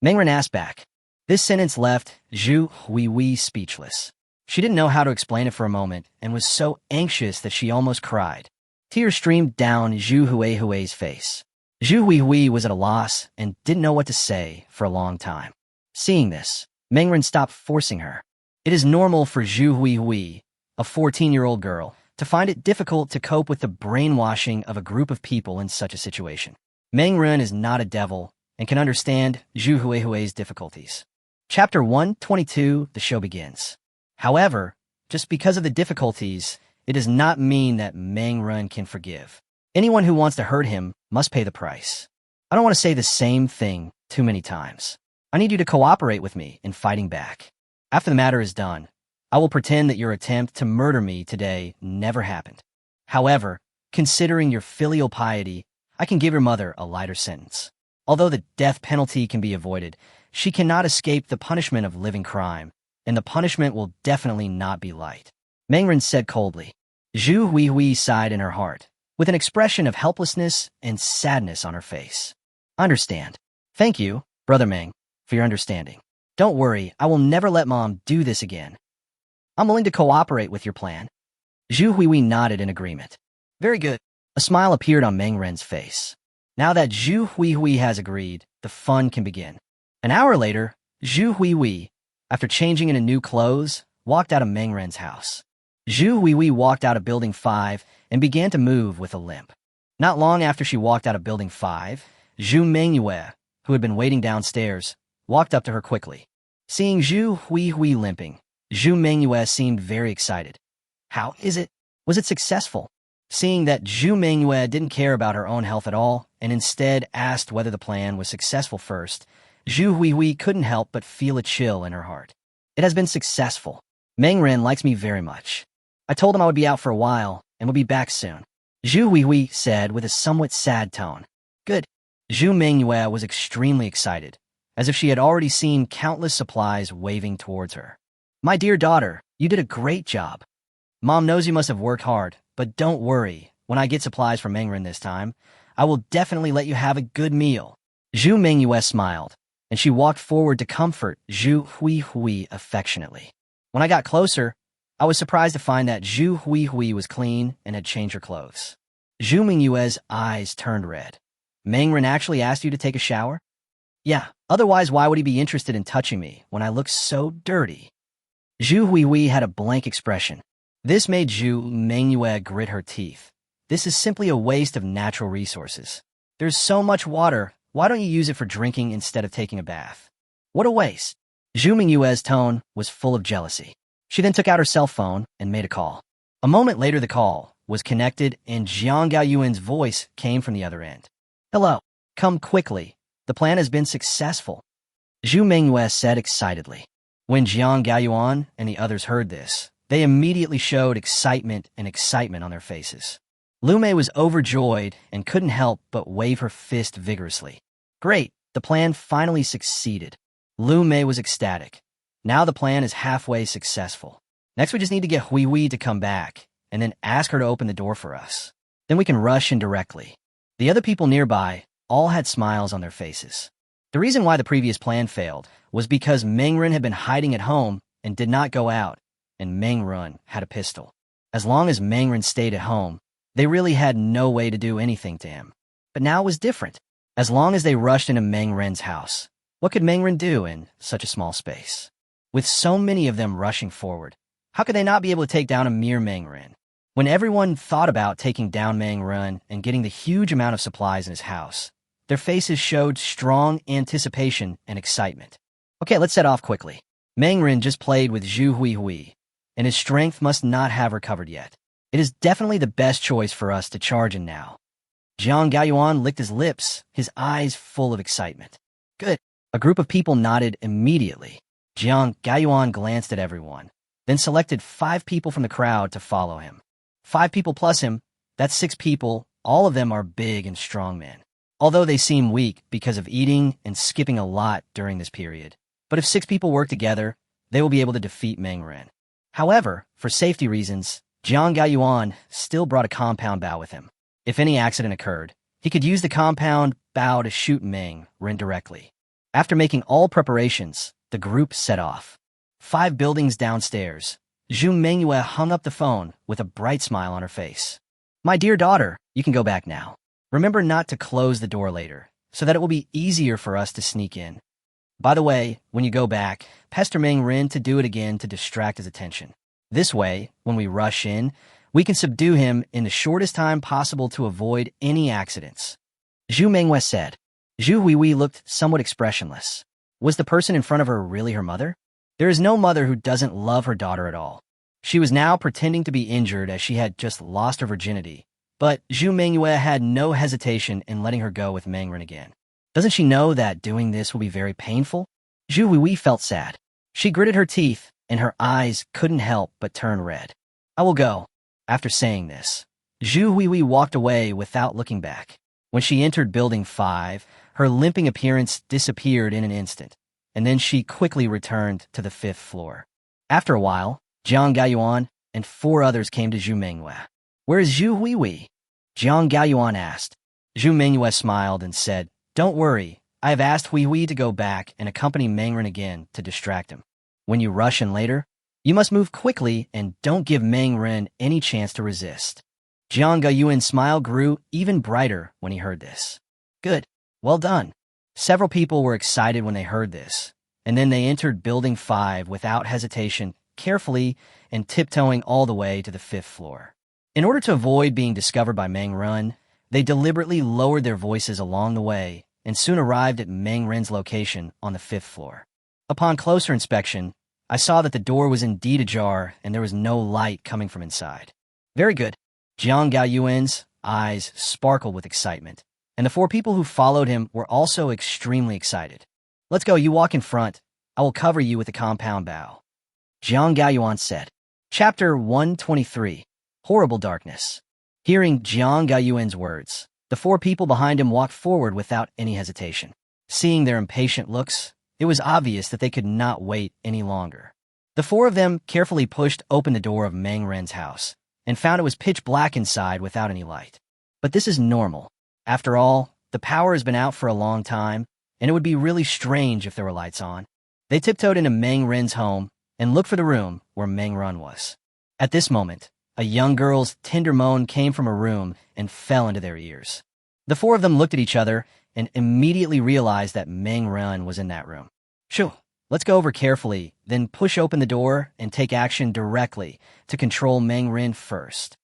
Meng Ren asked back. This sentence left Zhu Huihui speechless. She didn't know how to explain it for a moment and was so anxious that she almost cried. Tears streamed down Zhu Huihui's face. Zhu Huihui was at a loss and didn't know what to say for a long time. Seeing this, Meng Ren stopped forcing her. It is normal for Zhu Huihui, a 14-year-old girl, to find it difficult to cope with the brainwashing of a group of people in such a situation. Meng Ren is not a devil and can understand Zhu Huihui's difficulties. Chapter 122, the show begins. However, just because of the difficulties, it does not mean that Meng Ren can forgive. Anyone who wants to hurt him must pay the price. I don't want to say the same thing too many times. I need you to cooperate with me in fighting back. After the matter is done, I will pretend that your attempt to murder me today never happened. However, considering your filial piety, I can give your mother a lighter sentence. Although the death penalty can be avoided, she cannot escape the punishment of living crime, and the punishment will definitely not be light. Meng Ren said coldly. Zhu Huihui sighed in her heart, with an expression of helplessness and sadness on her face. Understand. Thank you, Brother Meng, for your understanding. Don't worry, I will never let Mom do this again. I'm willing to cooperate with your plan. Zhu Huihui nodded in agreement. Very good. A smile appeared on Meng Ren's face. Now that Zhu Huihui has agreed, the fun can begin. An hour later, Zhu Huihui, after changing into new clothes, walked out of Meng Ren's house. Zhu Huihui walked out of Building 5 and began to move with a limp. Not long after she walked out of Building 5, Zhu Mengyue, who had been waiting downstairs, walked up to her quickly. Seeing Zhu Huihui limping, Zhu Mengyue seemed very excited. How is it? Was it successful? Seeing that Zhu Mengyue didn't care about her own health at all and instead asked whether the plan was successful first, Zhu Huihui couldn't help but feel a chill in her heart. It has been successful. Meng Ren likes me very much. I told him I would be out for a while and would be back soon. Zhu Huihui said with a somewhat sad tone. Good. Zhu Mengyue was extremely excited, as if she had already seen countless supplies waving towards her. My dear daughter, you did a great job. Mom knows you must have worked hard, but don't worry. When I get supplies from Meng Ren this time, I will definitely let you have a good meal. Zhu Mengyue smiled, and she walked forward to comfort Zhu Huihui affectionately. When I got closer, I was surprised to find that Zhu Huihui was clean and had changed her clothes. Zhu Mengyue's eyes turned red. Meng Ren actually asked you to take a shower? Yeah, otherwise why would he be interested in touching me when I look so dirty? Zhu Huihui had a blank expression. This made Zhu Mengyue grit her teeth. This is simply a waste of natural resources. There's so much water, why don't you use it for drinking instead of taking a bath? What a waste. Zhu Mengyue's tone was full of jealousy. She then took out her cell phone and made a call. A moment later the call was connected and Jiang Gaoyuan's voice came from the other end. Hello, come quickly. The plan has been successful. Zhu Mengyue said excitedly. When Jiang Gaoyuan and the others heard this, they immediately showed excitement on their faces. Lu Mei was overjoyed and couldn't help but wave her fist vigorously. Great, the plan finally succeeded. Lu Mei was ecstatic. Now the plan is halfway successful. Next we just need to get Huihui to come back, and then ask her to open the door for us. Then we can rush in directly. The other people nearby all had smiles on their faces. The reason why the previous plan failed was because Meng Ren had been hiding at home and did not go out, and Meng Ren had a pistol. As long as Meng Ren stayed at home, they really had no way to do anything to him. But now it was different. As long as they rushed into Meng Ren's house, what could Meng Ren do in such a small space? With so many of them rushing forward, how could they not be able to take down a mere Meng Ren? When everyone thought about taking down Meng Ren and getting the huge amount of supplies in his house, their faces showed strong anticipation and excitement. Okay, let's set off quickly. Meng Ren just played with Zhu Huihui, and his strength must not have recovered yet. It is definitely the best choice for us to charge in now. Jiang Gaoyuan licked his lips, his eyes full of excitement. Good. A group of people nodded immediately. Jiang Gaoyuan glanced at everyone, then selected 5 people from the crowd to follow him. 5 people plus him, that's 6 people, all of them are big and strong men. Although they seem weak because of eating and skipping a lot during this period. But if 6 people work together, they will be able to defeat Meng Ren. However, for safety reasons, Jiang Gaoyuan still brought a compound bow with him. If any accident occurred, he could use the compound bow to shoot Meng Ren directly. After making all preparations, the group set off. 5 buildings downstairs, Zhu Mengyue hung up the phone with a bright smile on her face. My dear daughter, you can go back now. Remember not to close the door later, so that it will be easier for us to sneak in. By the way, when you go back, pester Meng Ren to do it again to distract his attention. This way, when we rush in, we can subdue him in the shortest time possible to avoid any accidents. Zhu Mengyue said. Zhu Huihui looked somewhat expressionless. Was the person in front of her really her mother? There is no mother who doesn't love her daughter at all. She was now pretending to be injured as she had just lost her virginity, but Zhu Mengyue had no hesitation in letting her go with Meng Ren again. Doesn't she know that doing this will be very painful? Zhu Huihui felt sad. She gritted her teeth, and her eyes couldn't help but turn red. I will go. After saying this, Zhu Huihui walked away without looking back. When she entered Building 5, her limping appearance disappeared in an instant, and then she quickly returned to the 5th floor. After a while, Jiang Gaoyuan and 4 others came to Zhu Mengyue. Where is Zhu Huihui? Jiang Gaoyuan asked. Zhu Mengyue smiled and said, Don't worry, I have asked Huihui to go back and accompany Meng Ren again to distract him. When you rush in later, you must move quickly and don't give Meng Ren any chance to resist. Jiang Gaoyuan's smile grew even brighter when he heard this. Good. Well done. Several people were excited when they heard this, and then they entered Building 5 without hesitation, carefully, and tiptoeing all the way to the 5th floor. In order to avoid being discovered by Meng Ren, they deliberately lowered their voices along the way and soon arrived at Meng Ren's location on the 5th floor. Upon closer inspection, I saw that the door was indeed ajar and there was no light coming from inside. Very good. Jiang Gaoyuan's eyes sparkled with excitement, and the 4 people who followed him were also extremely excited. Let's go, you walk in front. I will cover you with a compound bow. Jiang Gaoyuan said. Chapter 123. Horrible Darkness. Hearing Jiang Gaoyuan's words, the four people behind him walked forward without any hesitation. Seeing their impatient looks, it was obvious that they could not wait any longer. The four of them carefully pushed open the door of Meng Ren's house and found it was pitch black inside without any light. But this is normal. After all, the power has been out for a long time, and it would be really strange if there were lights on. They tiptoed into Meng Ren's home and looked for the room where Meng Ren was. At this moment, a young girl's tender moan came from a room and fell into their ears. The four of them looked at each other and immediately realized that Meng Ren was in that room. Shoo, let's go over carefully, then push open the door and take action directly to control Meng Ren first.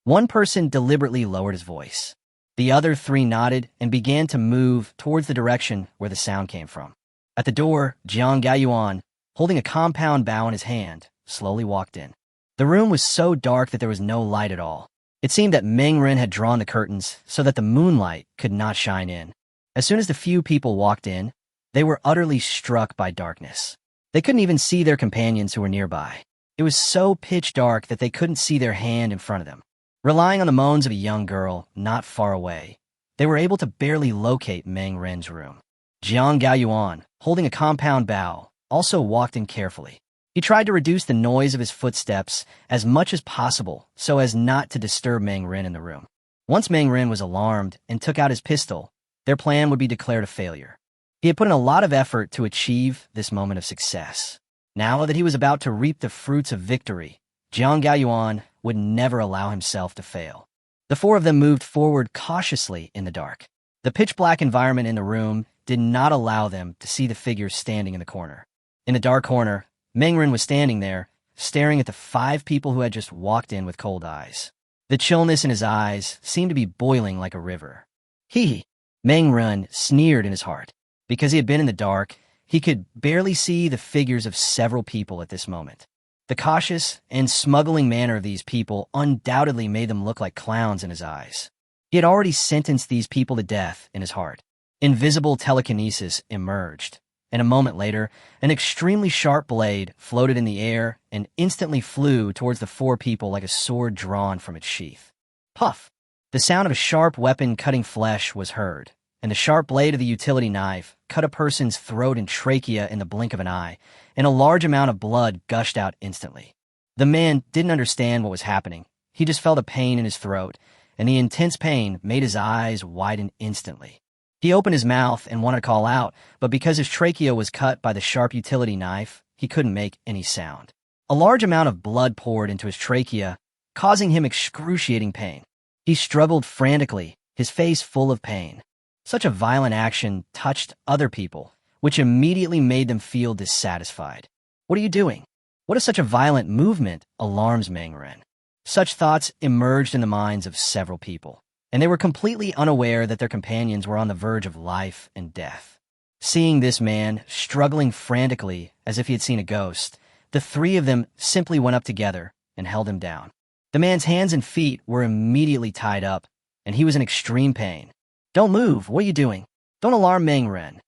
One person deliberately lowered his voice. The other three nodded and began to move towards the direction where the sound came from. At the door, Jiang Gaoyuan, holding a compound bow in his hand, slowly walked in. The room was so dark that there was no light at all. It seemed that Meng Ren had drawn the curtains so that the moonlight could not shine in. As soon as the few people walked in, they were utterly struck by darkness. They couldn't even see their companions who were nearby. It was so pitch dark that they couldn't see their hand in front of them. Relying on the moans of a young girl not far away, they were able to barely locate Meng Ren's room. Jiang Gaoyuan, holding a compound bow, also walked in carefully. He tried to reduce the noise of his footsteps as much as possible so as not to disturb Meng Ren in the room. Once Meng Ren was alarmed and took out his pistol, their plan would be declared a failure. He had put in a lot of effort to achieve this moment of success. Now that he was about to reap the fruits of victory, Jiang Gaoyuan would never allow himself to fail. The four of them moved forward cautiously in the dark. The pitch-black environment in the room did not allow them to see the figure standing in the corner. In the dark corner, Meng Ren was standing there, staring at the five people who had just walked in with cold eyes. The chillness in his eyes seemed to be boiling like a river. Hee! Meng Ren sneered in his heart. Because he had been in the dark, he could barely see the figures of several people at this moment. The cautious and smuggling manner of these people undoubtedly made them look like clowns in his eyes. He had already sentenced these people to death in his heart. Invisible telekinesis emerged, and a moment later, an extremely sharp blade floated in the air and instantly flew towards the four people like a sword drawn from its sheath. Puff! The sound of a sharp weapon cutting flesh was heard, and the sharp blade of the utility knife cut a person's throat and trachea in the blink of an eye, and a large amount of blood gushed out instantly. The man didn't understand what was happening. He just felt a pain in his throat, and the intense pain made his eyes widen instantly. He opened his mouth and wanted to call out, but because his trachea was cut by the sharp utility knife, he couldn't make any sound. A large amount of blood poured into his trachea, causing him excruciating pain. He struggled frantically, his face full of pain. Such a violent action touched other people, which immediately made them feel dissatisfied. What are you doing? What is such a violent movement alarms Meng Ren? Such thoughts emerged in the minds of several people, and they were completely unaware that their companions were on the verge of life and death. Seeing this man struggling frantically as if he had seen a ghost, the three of them simply went up together and held him down. The man's hands and feet were immediately tied up, and he was in extreme pain. Don't move, what are you doing? Don't alarm Meng Ren.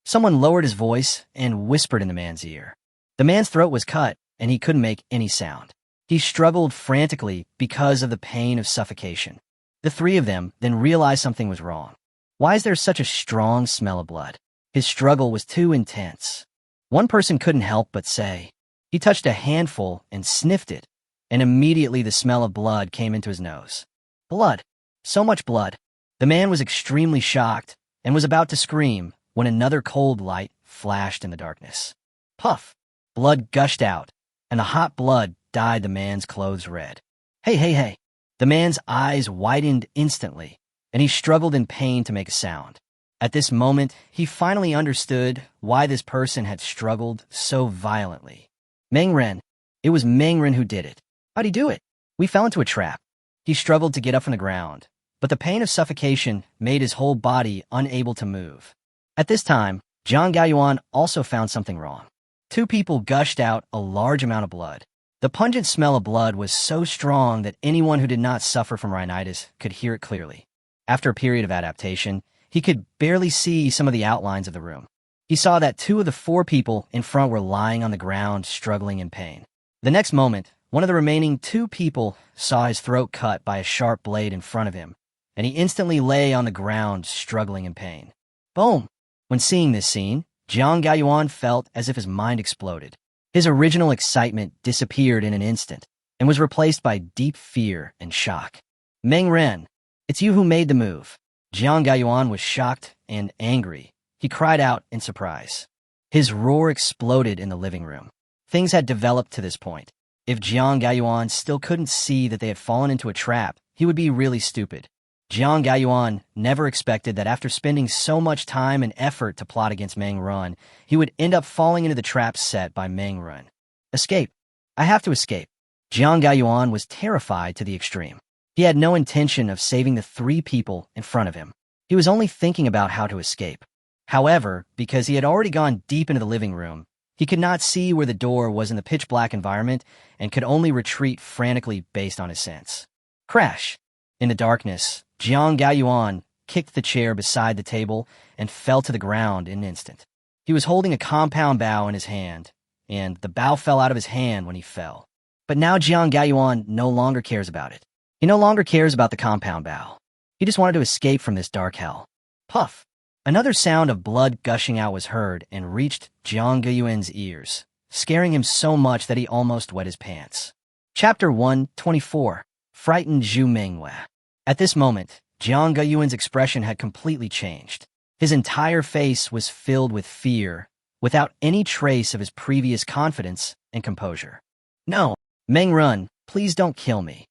Someone lowered his voice and whispered in the man's ear. The man's throat was cut, and he couldn't make any sound. He struggled frantically because of the pain of suffocation. The three of them then realized something was wrong. Why is there such a strong smell of blood? His struggle was too intense. One person couldn't help but say. He touched a handful and sniffed it, and immediately the smell of blood came into his nose. Blood. So much blood. The man was extremely shocked and was about to scream when another cold light flashed in the darkness. Puff! Blood gushed out, and the hot blood dyed the man's clothes red. Hey! The man's eyes widened instantly, and he struggled in pain to make a sound. At this moment, he finally understood why this person had struggled so violently. Meng Ren. It was Meng Ren who did it. How'd he do it? We fell into a trap. He struggled to get up from the ground, but the pain of suffocation made his whole body unable to move. At this time, Jiang Gaoyuan also found something wrong. Two people gushed out a large amount of blood. The pungent smell of blood was so strong that anyone who did not suffer from rhinitis could hear it clearly. After a period of adaptation, he could barely see some of the outlines of the room. he saw that 2 of the 4 people in front were lying on the ground, struggling in pain. The next moment, one of the remaining 2 people saw his throat cut by a sharp blade in front of him, and he instantly lay on the ground, struggling in pain. Boom! When seeing this scene, Jiang Gaiyuan felt as if his mind exploded. His original excitement disappeared in an instant and was replaced by deep fear and shock. Meng Ren, it's you who made the move. Jiang Gaiyuan was shocked and angry. He cried out in surprise. His roar exploded in the living room. Things had developed to this point. If Jiang Gaiyuan still couldn't see that they had fallen into a trap, he would be really stupid. Jiang Gaiyuan never expected that after spending so much time and effort to plot against Meng Ren, he would end up falling into the trap set by Meng Ren. Escape. I have to escape. Jiang Gaiyuan was terrified to the extreme. He had no intention of saving the 3 people in front of him. He was only thinking about how to escape. However, because he had already gone deep into the living room, he could not see where the door was in the pitch-black environment and could only retreat frantically based on his sense. Crash! In the darkness, Jiang Gaiyuan kicked the chair beside the table and fell to the ground in an instant. He was holding a compound bow in his hand, and the bow fell out of his hand when he fell. But now Jiang Gaiyuan no longer cares about it. He no longer cares about the compound bow. He just wanted to escape from this dark hell. Puff! Another sound of blood gushing out was heard and reached Jiang Gaiyuan's ears, scaring him so much that he almost wet his pants. Chapter 124. Frightened Zhu Menghua. At this moment, Jiang Gaiyuan's expression had completely changed. His entire face was filled with fear, without any trace of his previous confidence and composure. No, Meng Ren, please don't kill me.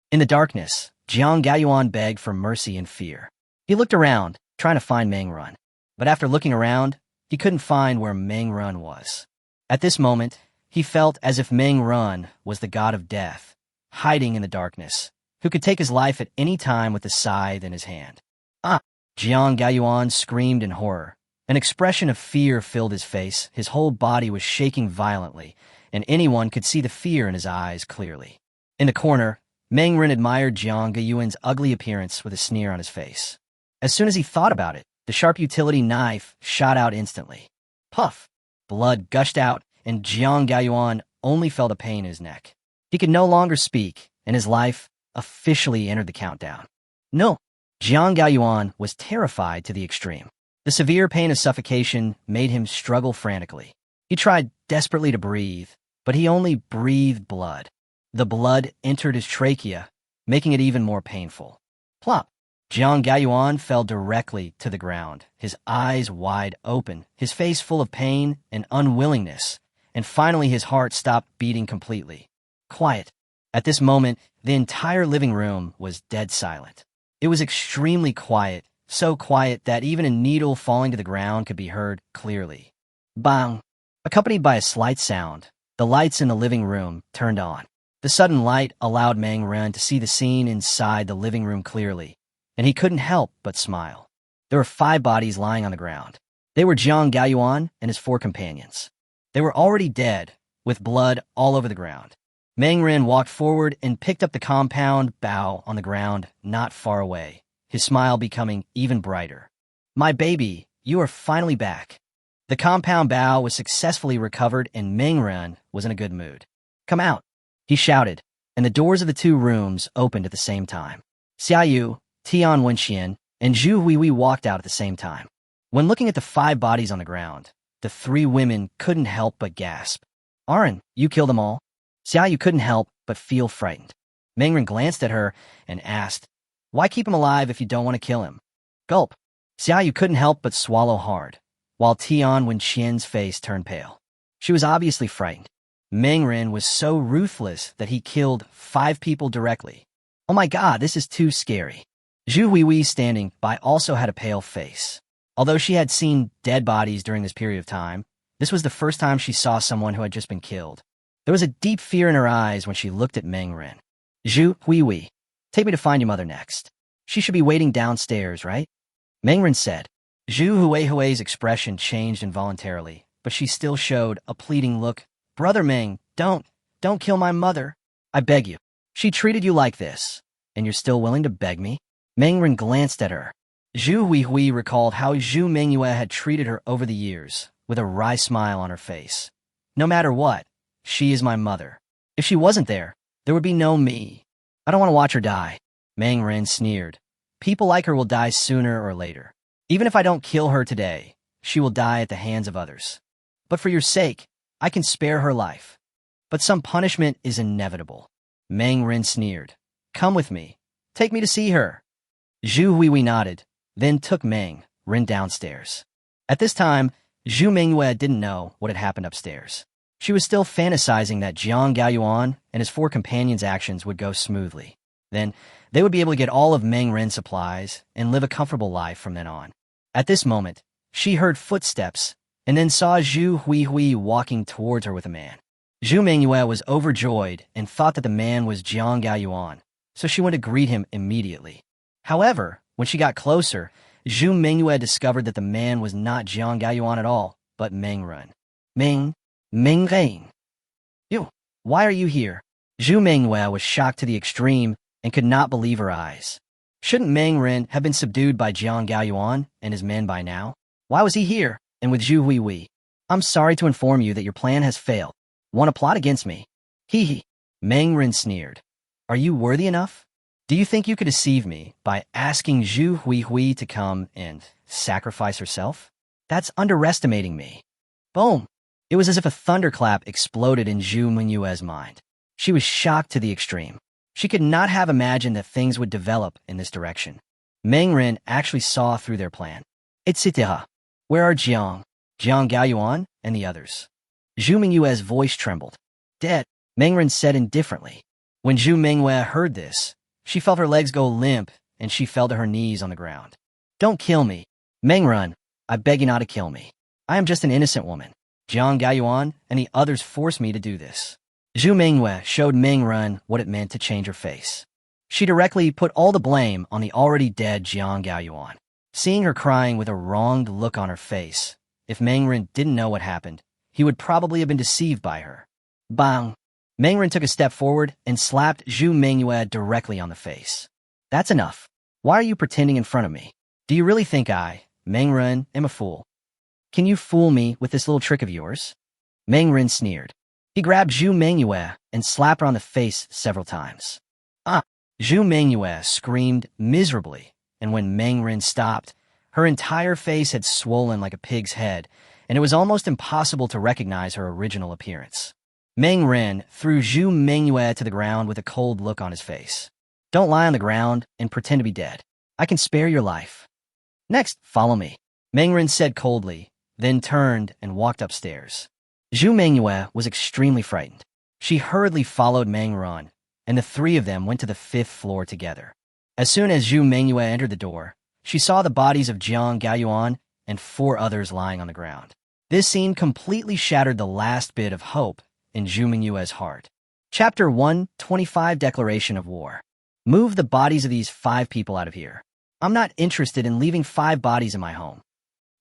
In the darkness, Jiang Gaiyuan begged for mercy and fear. He looked around, trying to find Meng Ren, but after looking around, he couldn't find where Meng Ren was. At this moment, he felt as if Meng Ren was the god of death, hiding in the darkness, who could take his life at any time with a scythe in his hand. Ah! Jiang Gaiyuan screamed in horror. An expression of fear filled his face, his whole body was shaking violently, and anyone could see the fear in his eyes clearly. In the corner, Meng Ren admired Jiang Gaiyuan's ugly appearance with a sneer on his face. As soon as he thought about it, the sharp utility knife shot out instantly. Puff! Blood gushed out, and Jiang Gaiyuan only felt a pain in his neck. He could no longer speak, and his life officially entered the countdown. No! Jiang Gaiyuan was terrified to the extreme. The severe pain of suffocation made him struggle frantically. He tried desperately to breathe, but he only breathed blood. The blood entered his trachea, making it even more painful. Plop! Jiang Gaiyuan fell directly to the ground, his eyes wide open, his face full of pain and unwillingness, and finally his heart stopped beating completely. Quiet. At this moment, the entire living room was dead silent. It was extremely quiet, so quiet that even a needle falling to the ground could be heard clearly. Bang! Accompanied by a slight sound, the lights in the living room turned on. The sudden light allowed Meng Ren to see the scene inside the living room clearly, and he couldn't help but smile. There were 5 bodies lying on the ground. They were Jiang Gaiyuan and his 4 companions. They were already dead, with blood all over the ground. Meng Ren walked forward and picked up the compound bow on the ground not far away, his smile becoming even brighter. My baby, you are finally back. The compound bow was successfully recovered and Meng Ren was in a good mood. Come out, he shouted, and the doors of the 2 rooms opened at the same time. Xiaoyu, Tian Wenxian, and Zhu Huihui walked out at the same time. When looking at the 5 bodies on the ground, the 3 women couldn't help but gasp. Arin, you killed them all? Xiaoyu couldn't help but feel frightened. Meng Ren glanced at her and asked, why keep him alive if you don't want to kill him? Gulp. Xiaoyu couldn't help but swallow hard, while Tian Wenxian's face turned pale. She was obviously frightened. Meng Ren was so ruthless that he killed 5 people directly. Oh my god, this is too scary. Zhu Huihui standing by also had a pale face. Although she had seen dead bodies during this period of time, this was the first time she saw someone who had just been killed. There was a deep fear in her eyes when she looked at Meng Ren. Zhu Huihui, take me to find your mother next. She should be waiting downstairs, right? Meng Ren said. Zhu Huihui's expression changed involuntarily, but she still showed a pleading look. Brother Meng, don't kill my mother. I beg you. She treated you like this, and you're still willing to beg me? Meng Ren glanced at her. Zhu Huihui recalled how Zhu Mengyue had treated her over the years, with a wry smile on her face. No matter what, she is my mother. If she wasn't there, there would be no me. I don't want to watch her die. Meng Ren sneered. People like her will die sooner or later. Even if I don't kill her today, she will die at the hands of others. But for your sake, I can spare her life. But some punishment is inevitable. Meng Ren sneered. Come with me. Take me to see her. Zhu Huihui nodded, then took Meng Ren downstairs. At this time, Zhu Mengyue didn't know what had happened upstairs. She was still fantasizing that Jiang Gaoyuan and his 4 companions' actions would go smoothly. Then, they would be able to get all of Meng Ren's supplies and live a comfortable life from then on. At this moment, she heard footsteps and then saw Zhu Huihui walking towards her with a man. Zhu Mengyue was overjoyed and thought that the man was Jiang Gaoyuan, so she went to greet him immediately. However, when she got closer, Zhu Mengyue discovered that the man was not Jiang Gaoyuan at all, but Meng Ren. Meng Ren. You, why are you here? Zhu Mengyue was shocked to the extreme and could not believe her eyes. Shouldn't Meng Ren have been subdued by Jiang Gaoyuan and his men by now? Why was he here, and with Zhu Huihui? I'm sorry to inform you that your plan has failed. Want to plot against me? Hee hee. Meng Ren sneered. Are you worthy enough? Do you think you could deceive me by asking Zhu Huihui to come and sacrifice herself? That's underestimating me. Boom! It was as if a thunderclap exploded in Zhu Mengyue's mind. She was shocked to the extreme. She could not have imagined that things would develop in this direction. Meng Ren actually saw through their plan. Etc. Where are Jiang Gaoyuan, and the others? Zhu Mengyue's voice trembled. Dead, Meng Ren said indifferently. When Zhu Mengyue heard this, she felt her legs go limp, and she fell to her knees on the ground. Don't kill me. Meng Ren, I beg you not to kill me. I am just an innocent woman. Jiang Gaoyuan and the others forced me to do this. Zhu Mengyue showed Meng Ren what it meant to change her face. She directly put all the blame on the already dead Jiang Gaoyuan. Seeing her crying with a wronged look on her face, if Meng Ren didn't know what happened, he would probably have been deceived by her. Bang! Meng Ren took a step forward and slapped Zhu Mengyue directly on the face. That's enough. Why are you pretending in front of me? Do you really think I, Meng Ren, am a fool? Can you fool me with this little trick of yours? Meng Ren sneered. He grabbed Zhu Mengyue and slapped her on the face several times. Ah! Zhu Mengyue screamed miserably, and when Meng Ren stopped, her entire face had swollen like a pig's head, and it was almost impossible to recognize her original appearance. Meng Ren threw Zhu Mengyue to the ground with a cold look on his face. Don't lie on the ground and pretend to be dead. I can spare your life. Next, follow me, Meng Ren said coldly, then turned and walked upstairs. Zhu Mengyue was extremely frightened. She hurriedly followed Meng Ren, and the 3 of them went to the 5th floor together. As soon as Zhu Mengyue entered the door, she saw the bodies of Jiang Gaoyuan and 4 others lying on the ground. This scene completely shattered the last bit of hope in Zhu Mengyue's heart. Chapter 125 Declaration of War. Move the bodies of these 5 people out of here. I'm not interested in leaving 5 bodies in my home,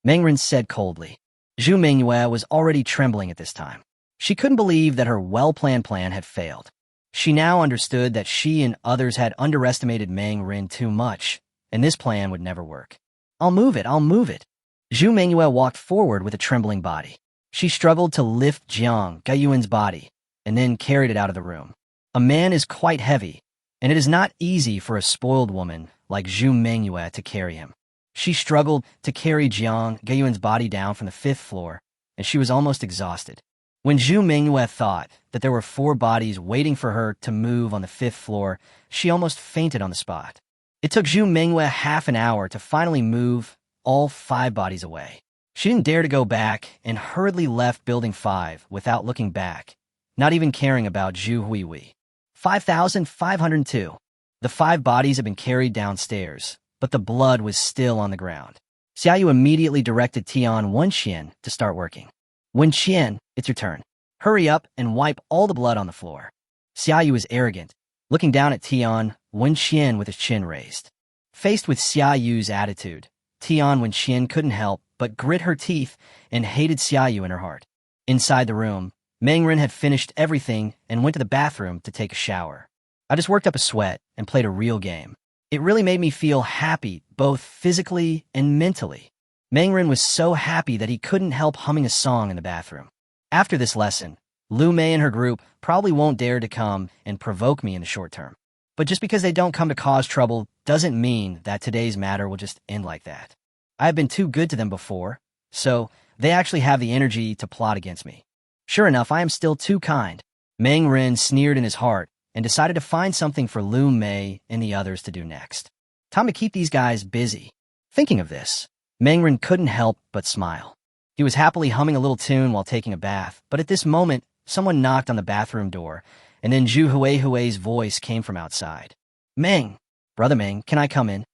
Meng Ren said coldly. Zhu Mengyue was already trembling at this time. She couldn't believe that her well-planned plan had failed. She now understood that she and others had underestimated Meng Ren too much, and this plan would never work. I'll move it. Zhu Mengyue walked forward with a trembling body. She struggled to lift Jiang Gaoyuan's body, and then carried it out of the room. A man is quite heavy, and it is not easy for a spoiled woman like Zhu Mengyue to carry him. She struggled to carry Jiang Gaoyuan's body down from the 5th floor, and she was almost exhausted. When Zhu Mengyue thought that there were 4 bodies waiting for her to move on the 5th floor, she almost fainted on the spot. It took Zhu Mengyue half an hour to finally move all 5 bodies away. She didn't dare to go back and hurriedly left Building 5 without looking back, not even caring about Zhu Huihui. 5,502. The 5 bodies had been carried downstairs, but the blood was still on the ground. Xiaoyu immediately directed Tian Wenxian to start working. Wenxian, it's your turn. Hurry up and wipe all the blood on the floor. Xiaoyu was arrogant, looking down at Tian Wenxian with his chin raised. Faced with Xiaoyu's attitude, Tian Wenxian couldn't help but grit her teeth and hated Xiaoyu in her heart. Inside the room, Meng Ren had finished everything and went to the bathroom to take a shower. I just worked up a sweat and played a real game. It really made me feel happy, both physically and mentally. Mangren was so happy that he couldn't help humming a song in the bathroom. After this lesson, Lu Mei and her group probably won't dare to come and provoke me in the short term. But just because they don't come to cause trouble doesn't mean that today's matter will just end like that. I've been too good to them before, so they actually have the energy to plot against me. Sure enough, I am still too kind. Meng Ren sneered in his heart and decided to find something for Lu Mei and the others to do next. Time to keep these guys busy. Thinking of this, Meng Ren couldn't help but smile. He was happily humming a little tune while taking a bath, but at this moment, someone knocked on the bathroom door, and then Zhu Hui's voice came from outside. Meng, Brother Meng, can I come in?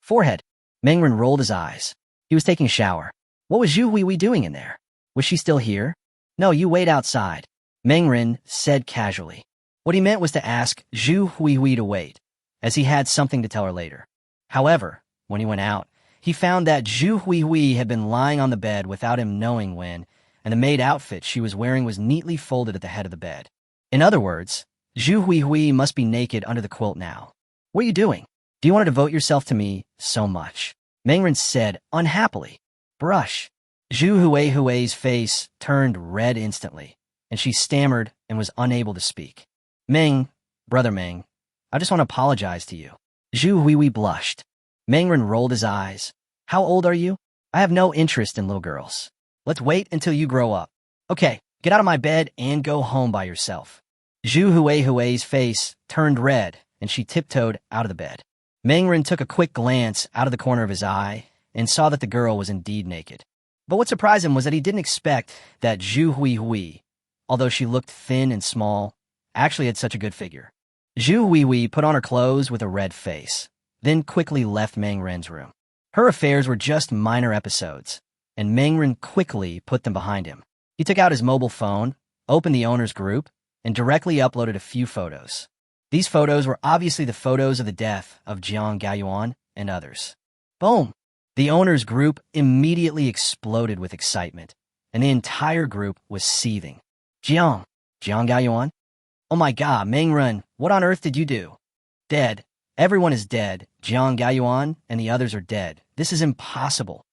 Forehead. Meng Ren rolled his eyes. He was taking a shower. What was Zhu Hui doing in there? Was she still here? No, you wait outside, Meng Ren said casually. What he meant was to ask Zhu Hui to wait, as he had something to tell her later. However, when he went out, he found that Zhu Hui had been lying on the bed without him knowing when, and the maid outfit she was wearing was neatly folded at the head of the bed. In other words, Zhu Hui must be naked under the quilt now. What are you doing? Do you want to devote yourself to me so much? Meng Ren said unhappily. Brush. Zhu Hui's face turned red instantly, and she stammered and was unable to speak. Meng, Brother Meng, I just want to apologize to you. Zhu Hui blushed. Meng Ren rolled his eyes. How old are you? I have no interest in little girls. Let's wait until you grow up. Okay, get out of my bed and go home by yourself. Zhu Hui's face turned red, and she tiptoed out of the bed. Meng Ren took a quick glance out of the corner of his eye and saw that the girl was indeed naked. But what surprised him was that he didn't expect that Zhu Hui, although she looked thin and small, actually had such a good figure. Zhu Hui put on her clothes with a red face, then quickly left Meng Ren's room. Her affairs were just minor episodes, and Meng Ren quickly put them behind him. He took out his mobile phone, opened the owner's group, and directly uploaded a few photos. These photos were obviously the photos of the death of Jiang Gaoyuan and others. Boom! The owner's group immediately exploded with excitement, and the entire group was seething. Jiang Gaoyuan? Oh my god, Meng Ren, what on earth did you do? Dead. Everyone is dead. Jiang Gaoyuan and the others are dead. This is impossible.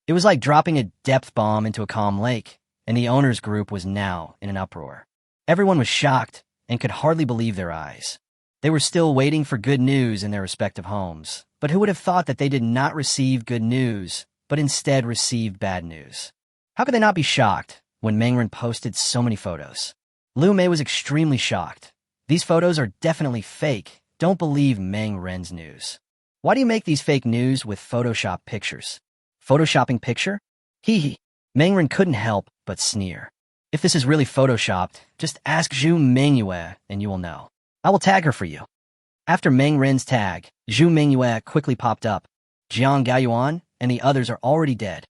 It was like dropping a depth bomb into a calm lake, and the owner's group was now in an uproar. Everyone was shocked and could hardly believe their eyes. They were still waiting for good news in their respective homes, but who would have thought that they did not receive good news, but instead received bad news? How could they not be shocked when Meng Ren posted so many photos? Lu Mei was extremely shocked. These photos are definitely fake. Don't believe Meng Ren's news. Why do you make these fake news with Photoshop pictures? Photoshopping picture? Hee hee. Meng Ren couldn't help but sneer. If this is really photoshopped, just ask Zhu Mengyue and you will know. I will tag her for you. After Meng Ren's tag, Zhu Mengyue quickly popped up. Jiang Gaoyuan and the others are already dead.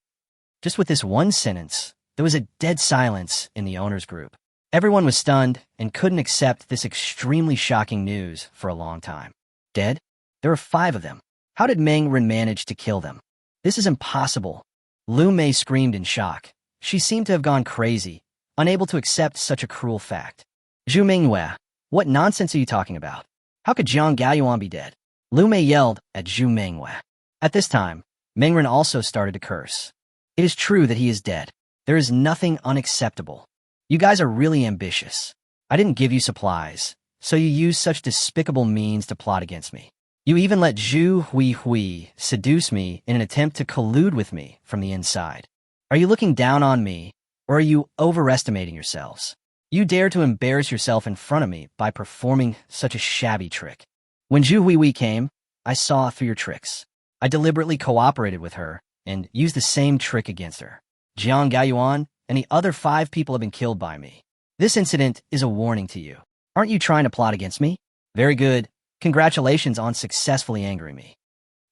Just with this one sentence, there was a dead silence in the owner's group. Everyone was stunned and couldn't accept this extremely shocking news for a long time. Dead? There were 5 of them. How did Meng Ren manage to kill them? This is impossible. Lu Mei screamed in shock. She seemed to have gone crazy, unable to accept such a cruel fact. Zhu Mengyue, what nonsense are you talking about? How could Jiang Gaoyuan be dead? Lu Mei yelled at Zhu Mengyue. At this time, Meng Ren also started to curse. It is true that he is dead. There is nothing unacceptable. You guys are really ambitious. I didn't give you supplies, so you used such despicable means to plot against me. You even let Zhu Hui seduce me in an attempt to collude with me from the inside. Are you looking down on me, or are you overestimating yourselves? You dare to embarrass yourself in front of me by performing such a shabby trick. When Zhu Hui came, I saw through your tricks. I deliberately cooperated with her and used the same trick against her. Jiang Gaoyuan and the other 5 people have been killed by me. This incident is a warning to you. Aren't you trying to plot against me? Very good. Congratulations on successfully angering me.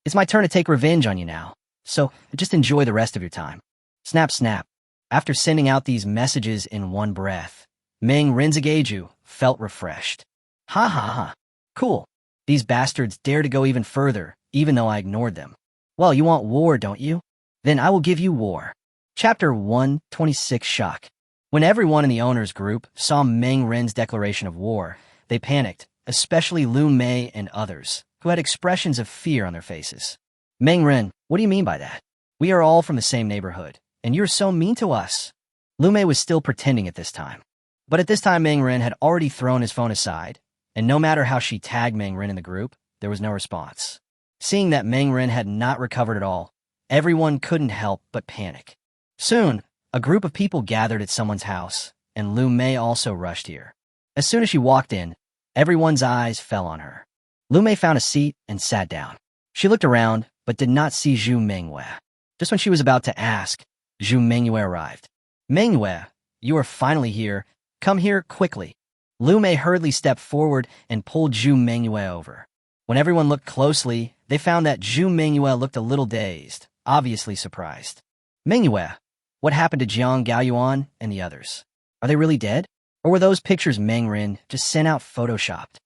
It's my turn to take revenge on you now, so just enjoy the rest of your time. Snap, snap. After sending out these messages in one breath, Meng Renzigeju felt refreshed. Ha ha ha. Cool. These bastards dare to go even further, even though I ignored them. Well, you want war, don't you? Then I will give you war. Chapter 126 Shock. When everyone in the owner's group saw Meng Ren's declaration of war, they panicked, especially Lu Mei and others, who had expressions of fear on their faces. Meng Ren, what do you mean by that? We are all from the same neighborhood, and you're so mean to us. Lu Mei was still pretending at this time. But at this time, Meng Ren had already thrown his phone aside, and no matter how she tagged Meng Ren in the group, there was no response. Seeing that Meng Ren had not recovered at all, everyone couldn't help but panic. Soon, a group of people gathered at someone's house, and Lu Mei also rushed here. As soon as she walked in, everyone's eyes fell on her. Lu Mei found a seat and sat down. She looked around, but did not see Zhu Mengyue. Just when she was about to ask, Zhu Mengyue arrived. Mengyue, you are finally here. Come here quickly. Lu Mei hurriedly stepped forward and pulled Zhu Mengyue over. When everyone looked closely, they found that Zhu Mengyue looked a little dazed, obviously surprised. Mengyue, what happened to Jiang Gaoyuan and the others? Are they really dead? Or were those pictures Meng Ren just sent out photoshopped?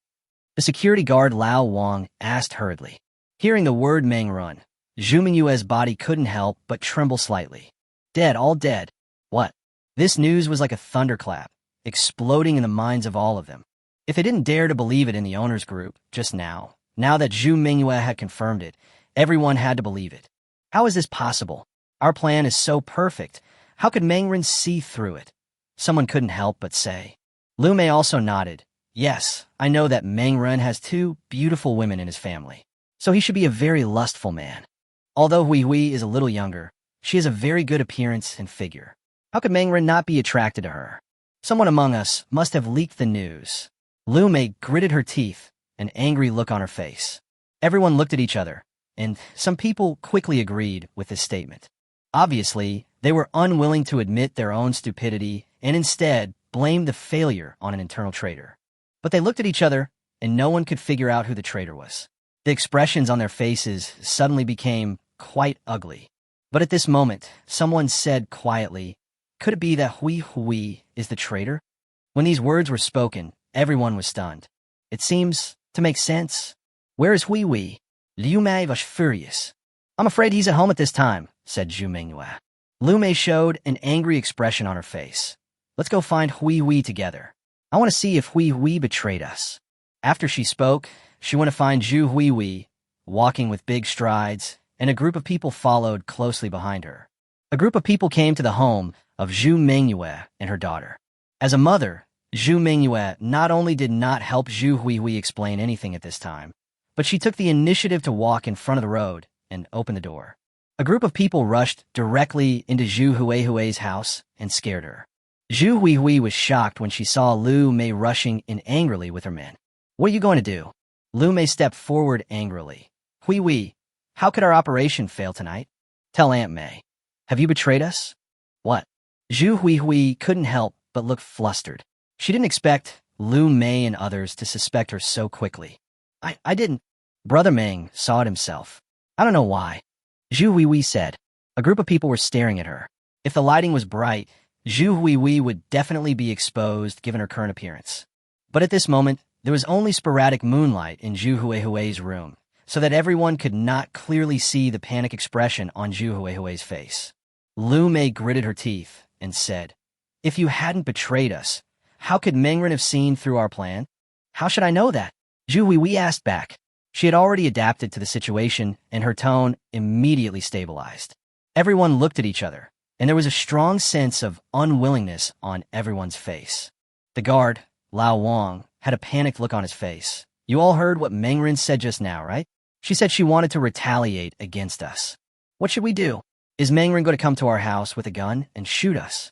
The security guard Lao Wang asked hurriedly. Hearing the word Meng Ren, Zhu Mengyue's body couldn't help but tremble slightly. Dead, all dead. What? This news was like a thunderclap, exploding in the minds of all of them. If they didn't dare to believe it in the owners' group just now that Zhu Mengyue had confirmed it, everyone had to believe it. How is this possible? Our plan is so perfect. How could Meng Ren see through it? Someone couldn't help but say. Lu Mei also nodded. Yes, I know that Meng Ren has 2 beautiful women in his family, so he should be a very lustful man. Although Hui Hui is a little younger, she has a very good appearance and figure. How could Meng Ren not be attracted to her? Someone among us must have leaked the news. Lu Mei gritted her teeth, an angry look on her face. Everyone looked at each other, and some people quickly agreed with this statement. Obviously, they were unwilling to admit their own stupidity and instead blamed the failure on an internal traitor. But they looked at each other, and no one could figure out who the traitor was. The expressions on their faces suddenly became quite ugly. But at this moment, someone said quietly, could it be that Hui Hui is the traitor? When these words were spoken, everyone was stunned. It seems to make sense. Where is Hui Hui? Liu Mei was furious. I'm afraid he's at home at this time, said Zhu Mengyue. Lu Mei showed an angry expression on her face. Let's go find Hui Hui together. I want to see if Hui Hui betrayed us. After she spoke, she went to find Zhu Hui Hui, walking with big strides, and a group of people followed closely behind her. A group of people came to the home of Zhu Mengyue and her daughter. As a mother, Zhu Mengyue not only did not help Zhu Hui Hui explain anything at this time, but she took the initiative to walk in front of the road and open the door. A group of people rushed directly into Zhu Hui's house and scared her. Zhu Hui was shocked when she saw Lu Mei rushing in angrily with her men. What are you going to do? Lu Mei stepped forward angrily. Hui, how could our operation fail tonight? Tell Aunt Mei. Have you betrayed us? What? Zhu Hui couldn't help but look flustered. She didn't expect Lu Mei and others to suspect her so quickly. I didn't. Brother Meng saw it himself. I don't know why. Zhu Hui said. A group of people were staring at her. If the lighting was bright, Zhu Hui would definitely be exposed given her current appearance. But at this moment, there was only sporadic moonlight in Zhu Hui's room, so that everyone could not clearly see the panic expression on Zhu Hui's face. Lu Mei gritted her teeth and said, if you hadn't betrayed us, how could Meng Ren have seen through our plan? How should I know that? Zhu Hui asked back. She had already adapted to the situation, and her tone immediately stabilized. Everyone looked at each other, and there was a strong sense of unwillingness on everyone's face. The guard, Lao Wang, had a panicked look on his face. You all heard what Meng Ren said just now, right? She said she wanted to retaliate against us. What should we do? Is Meng Ren going to come to our house with a gun and shoot us?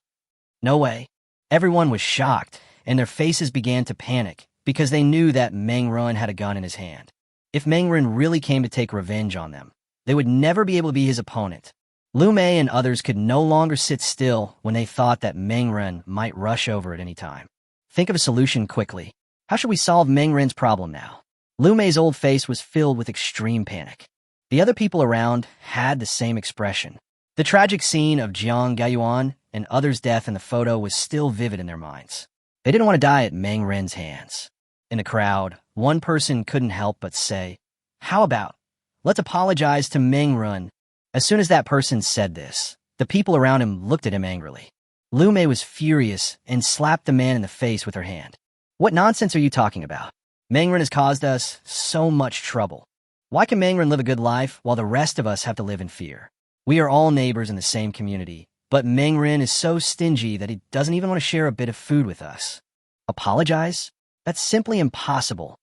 No way. Everyone was shocked, and their faces began to panic because they knew that Meng Ren had a gun in his hand. If Meng Ren really came to take revenge on them, they would never be able to be his opponent. Lu Mei and others could no longer sit still when they thought that Meng Ren might rush over at any time. Think of a solution quickly. How should we solve Meng Ren's problem now? Lu Mei's old face was filled with extreme panic. The other people around had the same expression. The tragic scene of Jiang Gaoyuan and others' death in the photo was still vivid in their minds. They didn't want to die at Meng Ren's hands. In the crowd, one person couldn't help but say, how about, let's apologize to Meng Ren. As soon as that person said this, the people around him looked at him angrily. Lu Mei was furious and slapped the man in the face with her hand. What nonsense are you talking about? Meng Ren has caused us so much trouble. Why can Mangren live a good life while the rest of us have to live in fear? We are all neighbors in the same community, but Mangren is so stingy that he doesn't even want to share a bit of food with us. Apologize? That's simply impossible.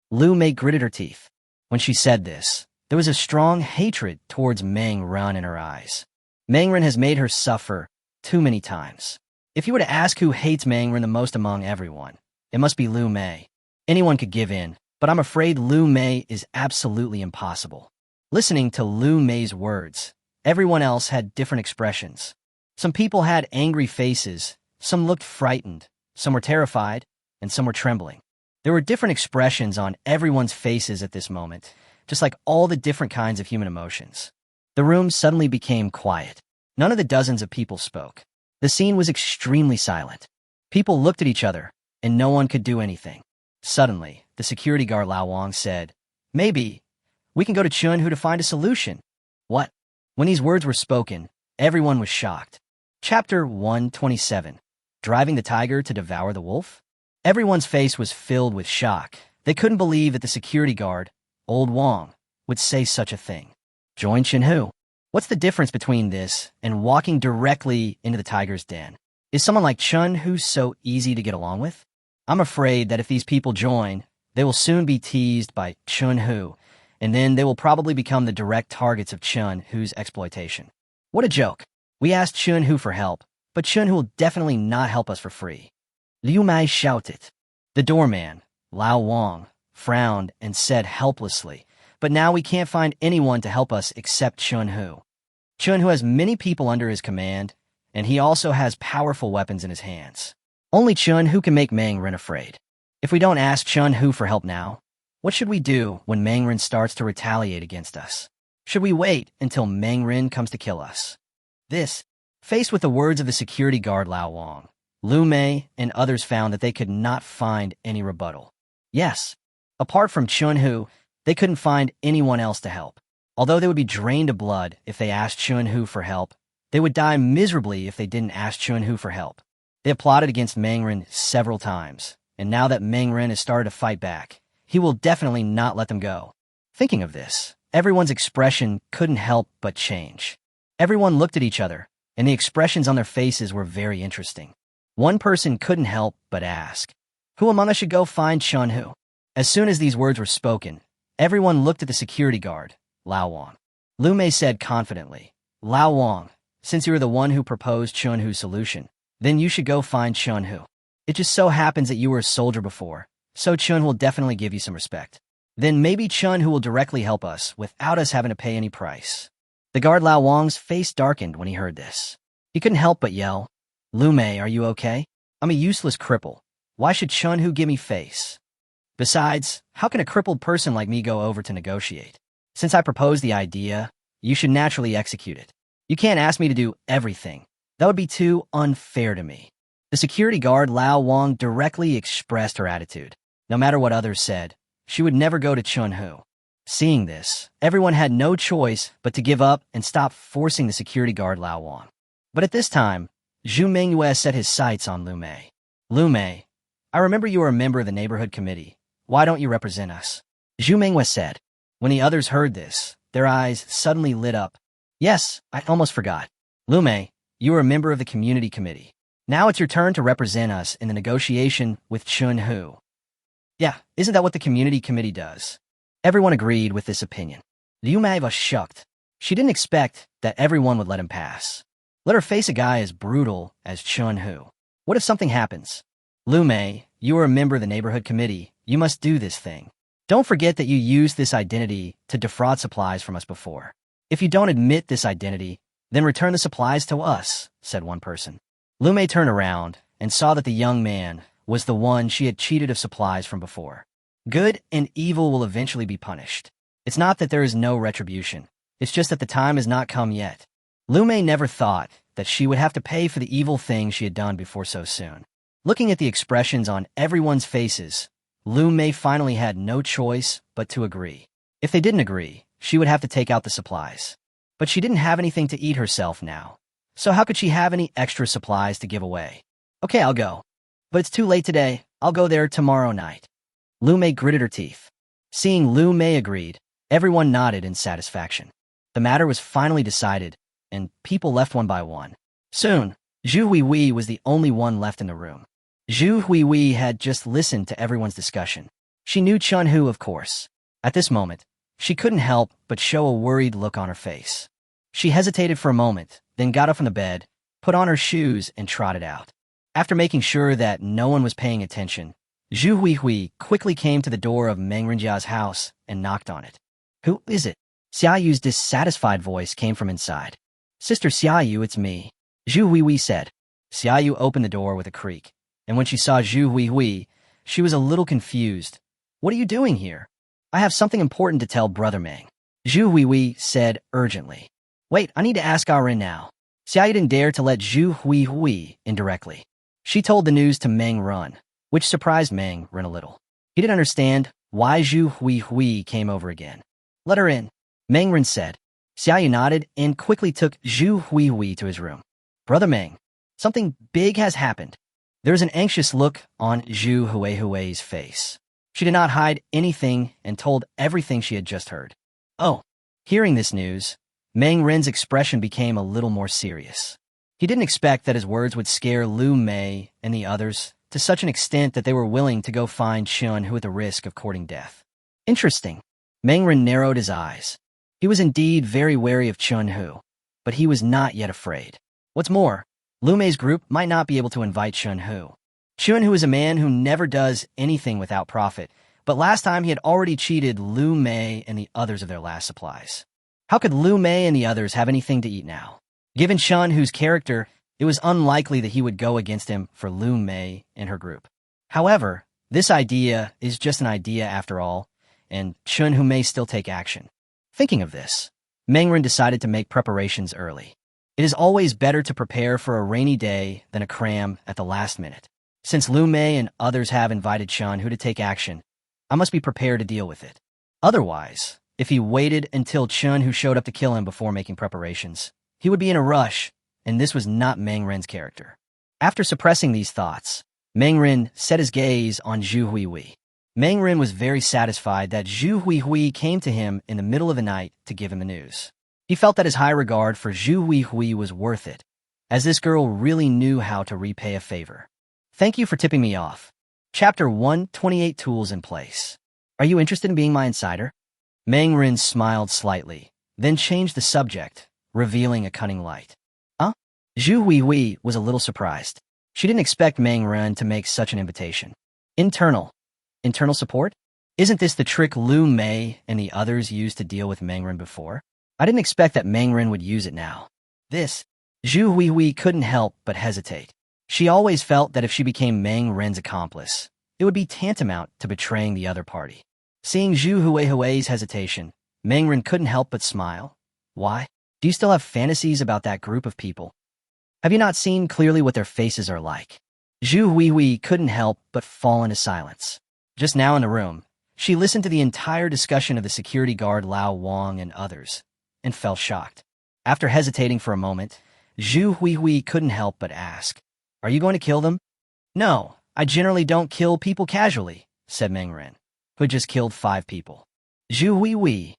Lu Mei gritted her teeth. When she said this, there was a strong hatred towards Mangren in her eyes. Mangren has made her suffer too many times. If you were to ask who hates Mangren the most among everyone, it must be Lu Mei. Anyone could give in, but I'm afraid Lu Mei is absolutely impossible. Listening to Lu Mei's words, everyone else had different expressions. Some people had angry faces, some looked frightened, some were terrified, and some were trembling. There were different expressions on everyone's faces at this moment, just like all the different kinds of human emotions. The room suddenly became quiet. None of the dozens of people spoke. The scene was extremely silent. People looked at each other, and no one could do anything. Suddenly, the security guard Lao Wang said, "Maybe we can go to Chunhu to find a solution." What? When these words were spoken, everyone was shocked. Chapter 127. Driving the Tiger to Devour the Wolf? Everyone's face was filled with shock. They couldn't believe that the security guard, Old Wang, would say such a thing. Join Chunhu. What's the difference between this and walking directly into the tiger's den? Is someone like Chunhu so easy to get along with? I'm afraid that if these people join, they will soon be teased by Chunhu, and then they will probably become the direct targets of Chunhu's exploitation. What a joke. We asked Chunhu for help, but Chunhu will definitely not help us for free. Liu Mei shouted. The doorman, Lao Wang, frowned and said helplessly, "But now we can't find anyone to help us except Chunhu. Chunhu has many people under his command, and he also has powerful weapons in his hands. Only Chunhu can make Mangren afraid. If we don't ask Chunhu for help now, what should we do when Mangren starts to retaliate against us? Should we wait until Mangren comes to kill us?" Faced with the words of the security guard Lao Wang, Lu Mei and others found that they could not find any rebuttal. Yes, apart from Chunhu, they couldn't find anyone else to help. Although they would be drained of blood if they asked Chunhu for help, they would die miserably if they didn't ask Chunhu for help. They have plotted against Mangren several times, and now that Mangren has started to fight back, he will definitely not let them go. Thinking of this, everyone's expression couldn't help but change. Everyone looked at each other, and the expressions on their faces were very interesting. One person couldn't help but ask, "Who among us should go find Chunhu?" As soon as these words were spoken, everyone looked at the security guard, Lao Wang. Lu Mei said confidently, "Lao Wang, since you are the one who proposed Chunhu's solution, then you should go find Chunhu. It just so happens that you were a soldier before, so Chun will definitely give you some respect. Then maybe Chunhu will directly help us without us having to pay any price." The guard Lao Wang's face darkened when he heard this. He couldn't help but yell, "Lu Mei, are you okay? I'm a useless cripple. Why should Chunhu give me face? Besides, how can a crippled person like me go over to negotiate? Since I proposed the idea, you should naturally execute it. You can't ask me to do everything. That would be too unfair to me." The security guard Lao Wang directly expressed her attitude. No matter what others said, she would never go to Chunhu. Seeing this, everyone had no choice but to give up and stop forcing the security guard Lao Wang. But at this time, Zhu Mingyue set his sights on Lu Mei. "Lu Mei, I remember you are a member of the neighborhood committee. Why don't you represent us?" Zhu Mingyue said. When the others heard this, their eyes suddenly lit up. "Yes, I almost forgot. Lu Mei, you are a member of the community committee. Now it's your turn to represent us in the negotiation with Chunhu." Yeah, isn't that what the community committee does? Everyone agreed with this opinion. Liu Mei was shocked. She didn't expect that everyone would let him pass. Let her face a guy as brutal as Chunhu. What if something happens? "Lu Mei, you are a member of the neighborhood committee. You must do this thing. Don't forget that you used this identity to defraud supplies from us before. If you don't admit this identity, then return the supplies to us," said one person. Lu Mei turned around and saw that the young man was the one she had cheated of supplies from before. Good and evil will eventually be punished. It's not that there is no retribution. It's just that the time has not come yet. Lu Mei never thought that she would have to pay for the evil things she had done before so soon. Looking at the expressions on everyone's faces, Lu Mei finally had no choice but to agree. If they didn't agree, she would have to take out the supplies. But she didn't have anything to eat herself now. So how could she have any extra supplies to give away? "Okay, I'll go. But it's too late today. I'll go there tomorrow night." Lu Mei gritted her teeth. Seeing Lu Mei agreed, Everyone nodded in satisfaction. The matter was finally decided, and people left one by one. Soon, Zhu Huihui was the only one left in the room. Zhu Huihui had just listened to everyone's discussion. She knew Chunhu, of course. At this moment, she couldn't help but show a worried look on her face. She hesitated for a moment, then got up from the bed, put on her shoes, and trotted out. After making sure that no one was paying attention, Zhu Huihui quickly came to the door of Meng Renjia's house and knocked on it. "Who is it?" Xiaoyu's dissatisfied voice came from inside. "Sister Xiaoyu, it's me," Zhu Huihui said. Xiaoyu opened the door with a creak, and when she saw Zhu Huihui, she was a little confused. "What are you doing here?" "I have something important to tell Brother Meng," Zhu Huihui said urgently. "Wait, I need to ask Rin now." Xiaoyu didn't dare to let Zhu Huihui in directly. She told the news to Meng Ren, which surprised Meng Ren a little. He didn't understand why Zhu Huihui came over again. "Let her in," Meng Ren said. Xiaoyu nodded and quickly took Zhu Huihui to his room. "Brother Meng, something big has happened." There was an anxious look on Zhu Huihui's face. She did not hide anything and told everything she had just heard. "Oh." Hearing this news, Meng Ren's expression became a little more serious. He didn't expect that his words would scare Lu Mei and the others to such an extent that they were willing to go find Chunhu at the risk of courting death. Interesting. Meng Ren narrowed his eyes. He was indeed very wary of Chunhu, but he was not yet afraid. What's more, Lu Mei's group might not be able to invite Chunhu. Chunhu is a man who never does anything without profit, but last time he had already cheated Lu Mei and the others of their last supplies. How could Lu Mei and the others have anything to eat now? Given Chunhu's character, it was unlikely that he would go against him for Lu Mei and her group. However, this idea is just an idea after all, and Chunhu may still take action. Thinking of this, Meng Ren decided to make preparations early. It is always better to prepare for a rainy day than a cram at the last minute. Since Lu Mei and others have invited Chunhu to take action, I must be prepared to deal with it. Otherwise, if he waited until Chunhu showed up to kill him before making preparations, he would be in a rush, and this was not Meng Ren's character. After suppressing these thoughts, Meng Ren set his gaze on Zhu Huihui. Meng Ren was very satisfied that Zhu Huihui came to him in the middle of the night to give him the news. He felt that his high regard for Zhu Huihui was worth it, as this girl really knew how to repay a favor. "Thank you for tipping me off." Chapter 128 Tools in Place. "Are you interested in being my insider?" Meng Ren smiled slightly, then changed the subject, revealing a cunning light. "Huh?" Zhu Huihui was a little surprised. She didn't expect Meng Ren to make such an invitation. Internal support? Isn't this the trick Lu Mei and the others used to deal with Meng Ren before? I didn't expect that Meng Ren would use it now. Zhu Huihui couldn't help but hesitate. She always felt that if she became Meng Ren's accomplice, it would be tantamount to betraying the other party. Seeing Zhu Huihui's hesitation, Meng Ren couldn't help but smile. "Why? Do you still have fantasies about that group of people? Have you not seen clearly what their faces are like?" Zhu Huihui couldn't help but fall into silence. Just now in the room, she listened to the entire discussion of the security guard Lao Wang and others, and felt shocked. After hesitating for a moment, Zhu Huihui couldn't help but ask, "Are you going to kill them?" "No, I generally don't kill people casually," said Meng Ren, who had just killed 5 people. Zhu Huihui.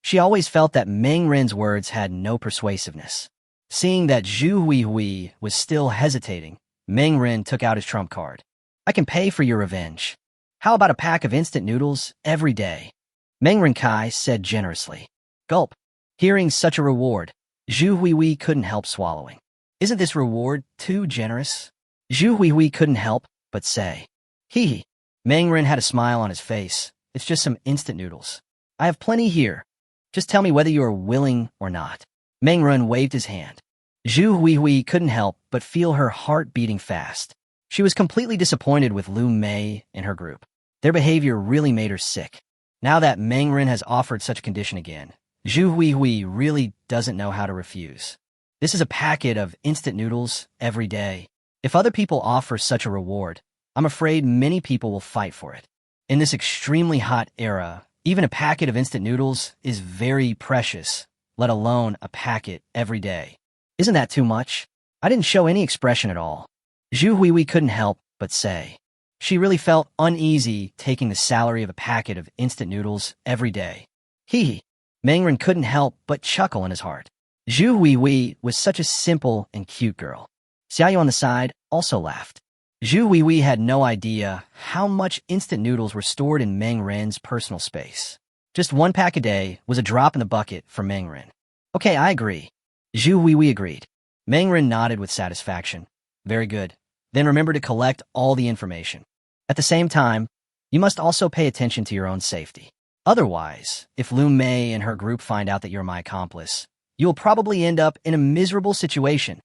She always felt that Meng Ren's words had no persuasiveness. Seeing that Zhu Huihui was still hesitating, Meng Ren took out his trump card. "I can pay for your revenge. How about a pack of instant noodles every day?" Meng Ren Kai said generously. Gulp. Hearing such a reward, Zhu Huihui couldn't help swallowing. "Isn't this reward too generous?" Zhu Huihui couldn't help but say. "Hee." Meng Ren had a smile on his face. "It's just some instant noodles. I have plenty here. Just tell me whether you are willing or not." Meng Ren waved his hand. Zhu Huihui couldn't help but feel her heart beating fast. She was completely disappointed with Lu Mei and her group. Their behavior really made her sick. Now that Meng Ren has offered such a condition again, Zhu Huihui really doesn't know how to refuse. This is a packet of instant noodles every day. If other people offer such a reward, I'm afraid many people will fight for it. In this extremely hot era, even a packet of instant noodles is very precious, let alone a packet every day. Isn't that too much? I didn't show any expression at all. Zhu Huihui couldn't help but say. She really felt uneasy taking the salary of a packet of instant noodles every day. Hee hee. Mangren couldn't help but chuckle in his heart. Zhu Huihui was such a simple and cute girl. Xiaoyu on the side also laughed. Zhu Huihui had no idea how much instant noodles were stored in Meng Ren's personal space. Just one pack a day was a drop in the bucket for Meng Ren. Okay, I agree. Zhu Huihui agreed. Meng Ren nodded with satisfaction. Very good. Then remember to collect all the information. At the same time, you must also pay attention to your own safety. Otherwise, if Lu Mei and her group find out that you're my accomplice, you'll probably end up in a miserable situation.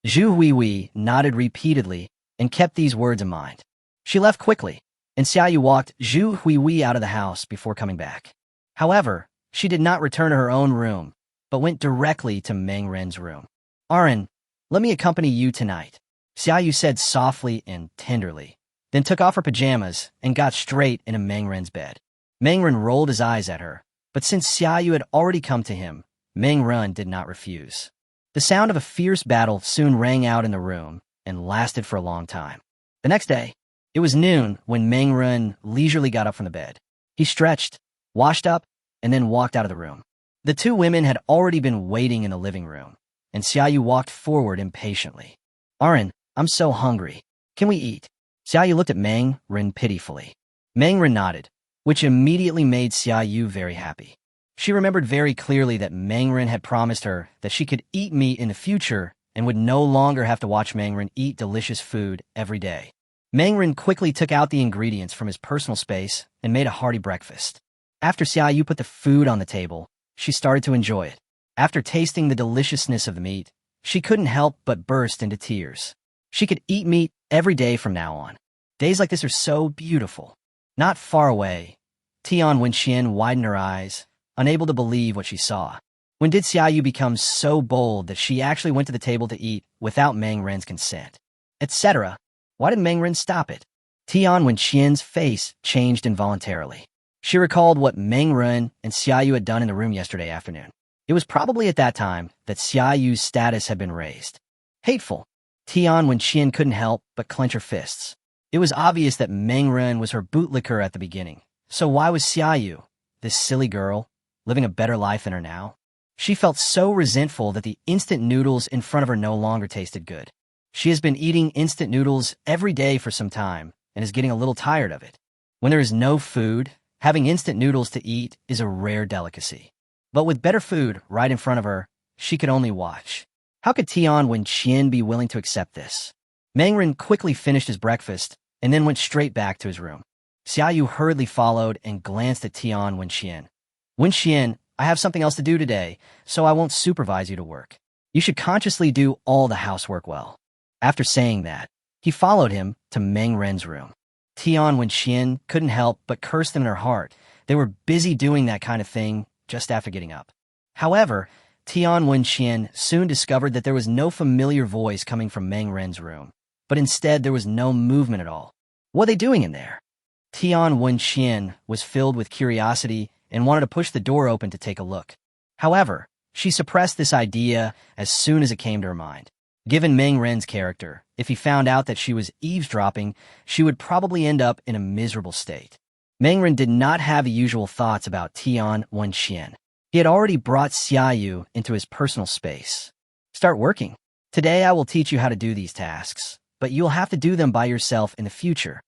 Zhu Huihui nodded repeatedly and kept these words in mind. She left quickly, and Xiaoyu walked Zhu Huihui out of the house before coming back. However, she did not return to her own room, but went directly to Meng Ren's room. Arin, let me accompany you tonight, Xiaoyu said softly and tenderly, then took off her pajamas and got straight into Meng Ren's bed. Meng Ren rolled his eyes at her, but since Xiaoyu had already come to him, Meng Ren did not refuse. The sound of a fierce battle soon rang out in the room and lasted for a long time. The next day, it was noon when Meng Ren leisurely got up from the bed. He stretched, washed up, and then walked out of the room. The two women had already been waiting in the living room, and Xiaoyu walked forward impatiently. Arin, I'm so hungry. Can we eat? Xiaoyu looked at Meng Ren pitifully. Meng Ren nodded, which immediately made Xiaoyu very happy. She remembered very clearly that Meng Ren had promised her that she could eat meat in the future and would no longer have to watch Meng Ren eat delicious food every day. Meng Ren quickly took out the ingredients from his personal space and made a hearty breakfast. After Xiaoyu put the food on the table, she started to enjoy it. After tasting the deliciousness of the meat, she couldn't help but burst into tears. She could eat meat every day from now on. Days like this are so beautiful. Not far away, Tian Wenxian widened her eyes, unable to believe what she saw. When did Xiaoyu become so bold that she actually went to the table to eat without Meng Ren's consent? Etc. Why did Meng Ren stop it? Tian Wenxian's face changed involuntarily. She recalled what Meng Ren and Xiaoyu had done in the room yesterday afternoon. It was probably at that time that Xiaoyu's status had been raised. Hateful. Tian Wenxian couldn't help but clench her fists. It was obvious that Meng Ren was her bootlicker at the beginning. So why was Xiaoyu, this silly girl, living a better life than her now? She felt so resentful that the instant noodles in front of her no longer tasted good. She has been eating instant noodles every day for some time and is getting a little tired of it. When there is no food, having instant noodles to eat is a rare delicacy. But with better food right in front of her, she could only watch. How could Tian Wenxian be willing to accept this? Meng Ren quickly finished his breakfast and then went straight back to his room. Xiaoyu hurriedly followed and glanced at Tian Wenxian. Wenxian, I have something else to do today, so I won't supervise you to work. You should consciously do all the housework well. After saying that, he followed him to Meng Ren's room. Tian Wenxian couldn't help but curse them in her heart. They were busy doing that kind of thing just after getting up. However, Tian Wenxian soon discovered that there was no familiar voice coming from Meng Ren's room, but instead there was no movement at all. What are they doing in there? Tian Wenxian was filled with curiosity and wanted to push the door open to take a look. However, she suppressed this idea as soon as it came to her mind. Given Meng Ren's character, if he found out that she was eavesdropping, she would probably end up in a miserable state. Meng Ren did not have the usual thoughts about Tian Wenxian. He had already brought Xiaoyu into his personal space. Start working. Today I will teach you how to do these tasks, but you'll have to do them by yourself in the future.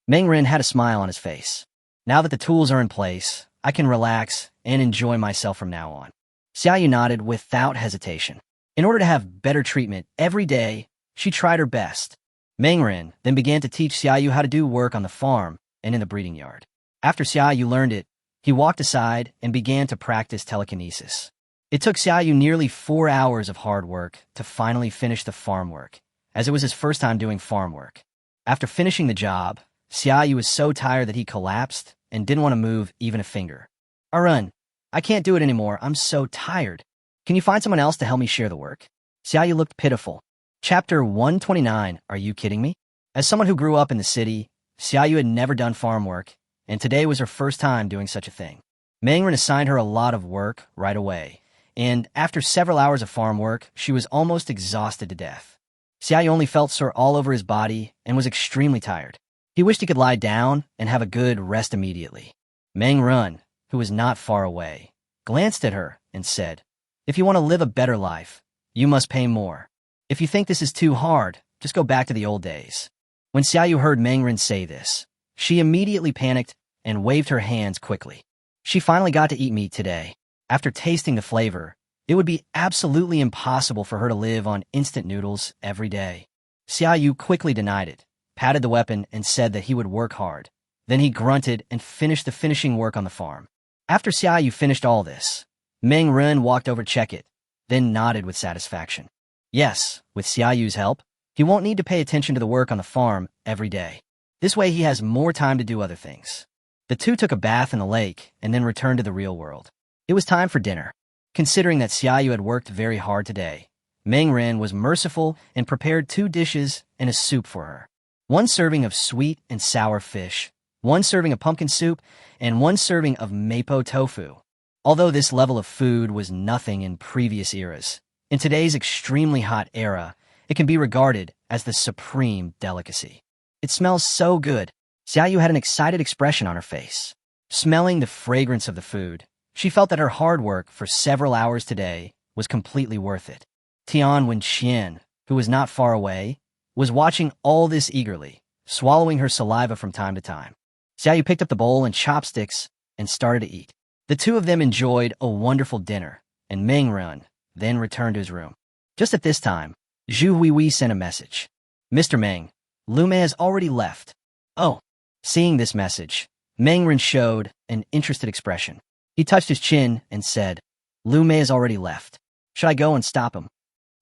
Meng Ren had a smile on his face. Now that the tools are in place, I can relax and enjoy myself from now on. Xiaoyu nodded without hesitation. In order to have better treatment every day, she tried her best. Meng Ren then began to teach Xiaoyu how to do work on the farm and in the breeding yard. After Xiaoyu learned it, he walked aside and began to practice telekinesis. It took Xiaoyu nearly 4 hours of hard work to finally finish the farm work, as it was his first time doing farm work. After finishing the job, Xiaoyu was so tired that he collapsed and didn't want to move even a finger. Arun, I can't do it anymore. I'm so tired. Can you find someone else to help me share the work? Xiaoyu looked pitiful. Chapter 129, Are you kidding me? As someone who grew up in the city, Xiaoyu had never done farm work, and today was her first time doing such a thing. Meng Ren assigned her a lot of work right away, and after several hours of farm work, she was almost exhausted to death. Xiaoyu only felt sore all over his body and was extremely tired. He wished he could lie down and have a good rest immediately. Meng Ren, who was not far away, glanced at her and said, "If you want to live a better life, you must pay more. If you think this is too hard, just go back to the old days." When Xiaoyu heard Mengren say this, she immediately panicked and waved her hands quickly. She finally got to eat meat today. After tasting the flavor, it would be absolutely impossible for her to live on instant noodles every day. Xiaoyu quickly denied it, patted the weapon, and said that he would work hard. Then he grunted and finished the finishing work on the farm. After Xiaoyu finished all this, Meng Ren walked over to check it, then nodded with satisfaction. Yes, with Xiaoyu's help, he won't need to pay attention to the work on the farm every day. This way he has more time to do other things. The two took a bath in the lake and then returned to the real world. It was time for dinner. Considering that Xiaoyu had worked very hard today, Meng Ren was merciful and prepared 2 dishes and a soup for her. 1 serving of sweet and sour fish, 1 serving of pumpkin soup, and 1 serving of mapo tofu. Although this level of food was nothing in previous eras, in today's extremely hot era, it can be regarded as the supreme delicacy. It smells so good. Xiaoyu had an excited expression on her face. Smelling the fragrance of the food, she felt that her hard work for several hours today was completely worth it. Tian Wenxian, who was not far away, was watching all this eagerly, swallowing her saliva from time to time. Xiaoyu picked up the bowl and chopsticks and started to eat. The two of them enjoyed a wonderful dinner, and Meng Ren then returned to his room. Just at this time, Zhu Huihui sent a message. "Mr. Meng, Lu Mei has already left." Oh. Seeing this message, Meng Ren showed an interested expression. He touched his chin and said, "Lu Mei has already left. Should I go and stop him?"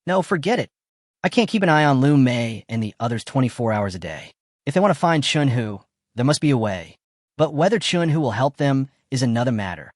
"No, forget it. I can't keep an eye on Lu Mei and the others 24 hours a day. If they want to find Chunhu, there must be a way. But whether Chunhu will help them is another matter."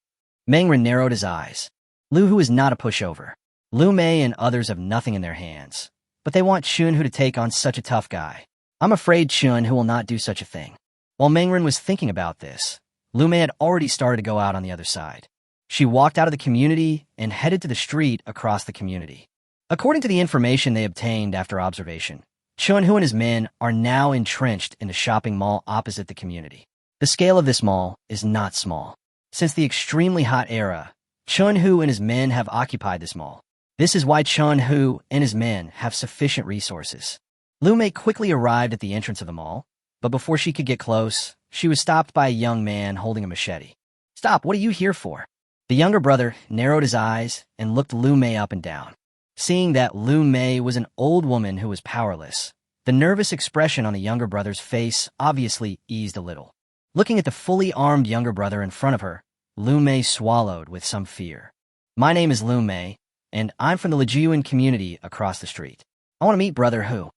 Meng Ren narrowed his eyes. Lu Hu is not a pushover. Lu Mei and others have nothing in their hands, but they want Chunhu to take on such a tough guy. I'm afraid Chunhu will not do such a thing. While Meng Ren was thinking about this, Lu Mei had already started to go out on the other side. She walked out of the community and headed to the street across the community. According to the information they obtained after observation, Chunhu and his men are now entrenched in the shopping mall opposite the community. The scale of this mall is not small. Since the extremely hot era, Chunhu and his men have occupied this mall. This is why Chunhu and his men have sufficient resources. Lu Mei quickly arrived at the entrance of the mall, but before she could get close, she was stopped by a young man holding a machete. "Stop, what are you here for?" The younger brother narrowed his eyes and looked Lu Mei up and down. Seeing that Lu Mei was an old woman who was powerless, the nervous expression on the younger brother's face obviously eased a little. Looking at the fully armed younger brother in front of her, Lu Mei swallowed with some fear. "My name is Lu Mei, and I'm from the Lijiuan community across the street. I want to meet Brother Hu."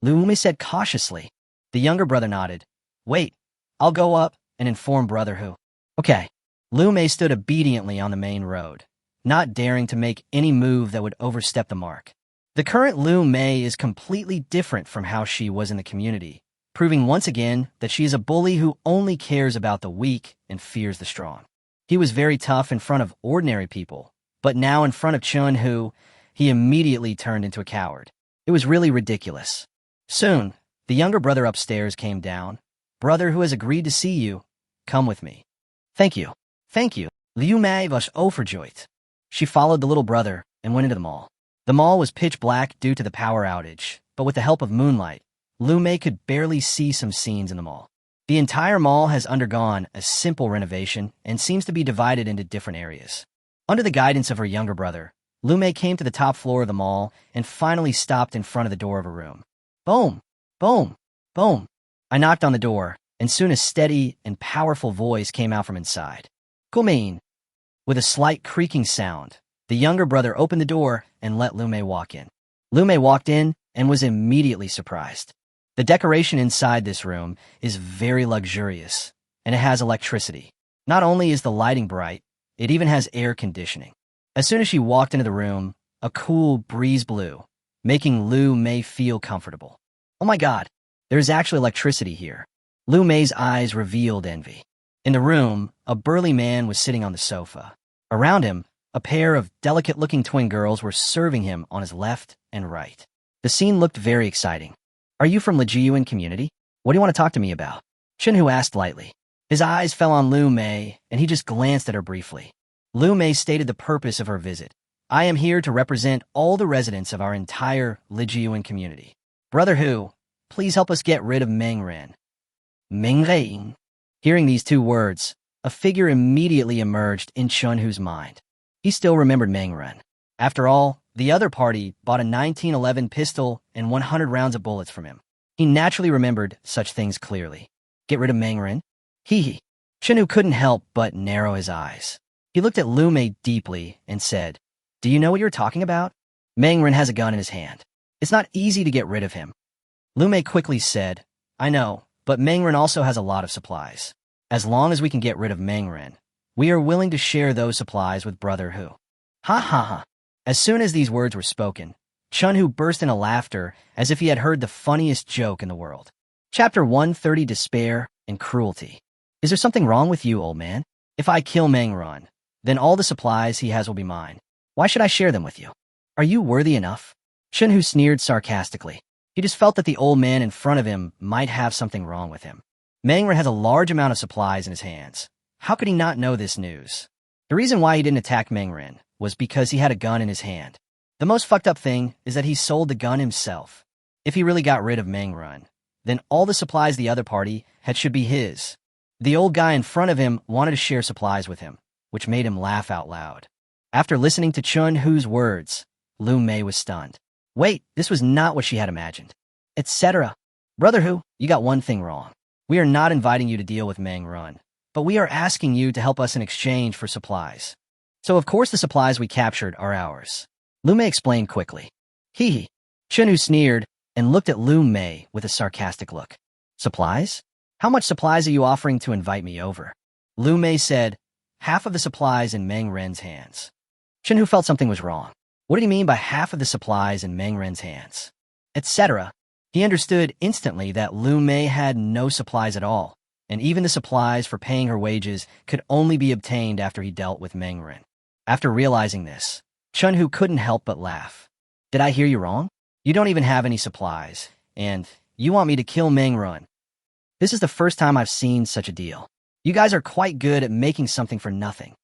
Lu Mei said cautiously. The younger brother nodded. "Wait, I'll go up and inform Brother Hu." "Okay." Lu Mei stood obediently on the main road, not daring to make any move that would overstep the mark. The current Lu Mei is completely different from how she was in the community, proving once again that she is a bully who only cares about the weak and fears the strong. He was very tough in front of ordinary people, but now in front of Chunhu, he immediately turned into a coward. It was really ridiculous. Soon, the younger brother upstairs came down. "Brother Hu has agreed to see you. Come with me." "Thank you. Thank you." Liu Mei was overjoyed. She followed the little brother and went into the mall. The mall was pitch black due to the power outage, but with the help of moonlight, Lu Mei could barely see some scenes in the mall. The entire mall has undergone a simple renovation and seems to be divided into different areas. Under the guidance of her younger brother, Lu Mei came to the top floor of the mall and finally stopped in front of the door of a room. Boom! Boom! Boom! I knocked on the door, and soon a steady and powerful voice came out from inside. "Come in." With a slight creaking sound, the younger brother opened the door and let Lu Mei walk in. Lu Mei walked in and was immediately surprised. The decoration inside this room is very luxurious, and it has electricity. Not only is the lighting bright, it even has air conditioning. As soon as she walked into the room, a cool breeze blew, making Lu Mei feel comfortable. "Oh my God, there's actually electricity here." Lu Mei's eyes revealed envy. In the room, a burly man was sitting on the sofa. Around him, a pair of delicate-looking twin girls were serving him on his left and right. The scene looked very exciting. "Are you from Lijiuan community? What do you want to talk to me about?" Chunhu asked lightly. His eyes fell on Lu Mei, and he just glanced at her briefly. Lu Mei stated the purpose of her visit. I am here to represent all the residents of our entire Lijiuan community. Brother Hu, please help us get rid of Meng Ren. Meng Ren. Hearing these two words, a figure immediately emerged in Chun Hu's mind. He still remembered Meng Ren. After all, the other party bought a 1911 pistol and 100 rounds of bullets from him. He naturally remembered such things clearly. Get rid of Meng Ren? Hee. Chun Hu couldn't help but narrow his eyes. He looked at Lu Mei deeply and said, Do you know what you're talking about? Meng Ren has a gun in his hand. It's not easy to get rid of him. Lu Mei quickly said, I know, but Meng Ren also has a lot of supplies. As long as we can get rid of Meng Ren, we are willing to share those supplies with Brother Hu. Ha ha ha. As soon as these words were spoken, Chun Hu burst into laughter as if he had heard the funniest joke in the world. Chapter 130, Despair and Cruelty. Is there something wrong with you, old man? If I kill Meng Ren, then all the supplies he has will be mine. Why should I share them with you? Are you worthy enough? Chun Hu sneered sarcastically. He just felt that the old man in front of him might have something wrong with him. Meng Ren has a large amount of supplies in his hands. How could he not know this news? The reason why he didn't attack Meng Ren was because he had a gun in his hand. The most fucked up thing is that he sold the gun himself. If he really got rid of Meng Ren, then all the supplies the other party had should be his. The old guy in front of him wanted to share supplies with him, which made him laugh out loud. After listening to Chun Hu's words, Lu Mei was stunned. Wait, this was not what she had imagined. Etc. Brother Hu, you got one thing wrong. We are not inviting you to deal with Meng Ren, but we are asking you to help us in exchange for supplies. So of course the supplies we captured are ours. Lu Mei explained quickly. Hee. Chun Hu sneered and looked at Lu Mei with a sarcastic look. Supplies? How much supplies are you offering to invite me over? Lu Mei said, half of the supplies in Meng Ren's hands. Chun Hu felt something was wrong. What did he mean by half of the supplies in Meng Ren's hands? Etc. He understood instantly that Lu Mei had no supplies at all, and even the supplies for paying her wages could only be obtained after he dealt with Meng Ren. After realizing this, Chun Hu couldn't help but laugh. Did I hear you wrong? You don't even have any supplies, and you want me to kill Meng Ren. This is the first time I've seen such a deal. You guys are quite good at making something for nothing.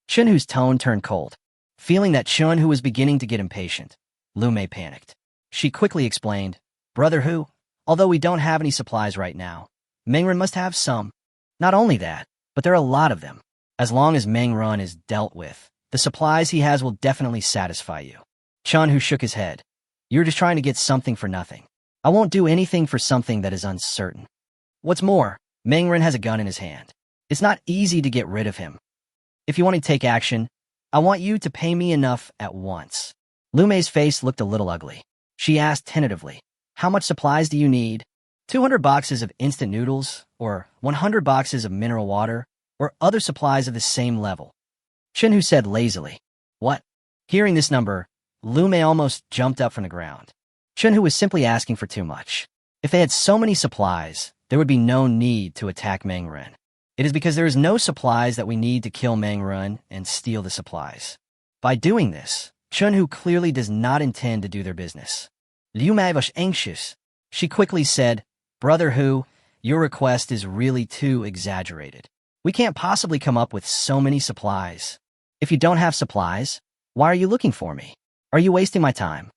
Chun Hu's tone turned cold. Feeling that Chun Hu was beginning to get impatient, Lu Mei panicked. She quickly explained, Brother Hu, although we don't have any supplies right now, Meng Ren must have some. Not only that, but there are a lot of them. As long as Meng Ren is dealt with, the supplies he has will definitely satisfy you. Chun Hu shook his head. You're just trying to get something for nothing. I won't do anything for something that is uncertain. What's more, Meng Ren has a gun in his hand. It's not easy to get rid of him. If you want to take action, I want you to pay me enough at once. Lu Mei's face looked a little ugly. She asked tentatively, How much supplies do you need? 200 boxes of instant noodles, or 100 boxes of mineral water, or other supplies of the same level? Chun Hu said lazily. What? Hearing this number, Lu Mei almost jumped up from the ground. Chun Hu was simply asking for too much. If they had so many supplies, there would be no need to attack Meng Ren. It is because there is no supplies that we need to kill Meng Ren and steal the supplies. By doing this, Chun Hu clearly does not intend to do their business. Lu Mei was anxious. She quickly said, Brother Hu, your request is really too exaggerated. We can't possibly come up with so many supplies. If you don't have supplies, why are you looking for me? Are you wasting my time?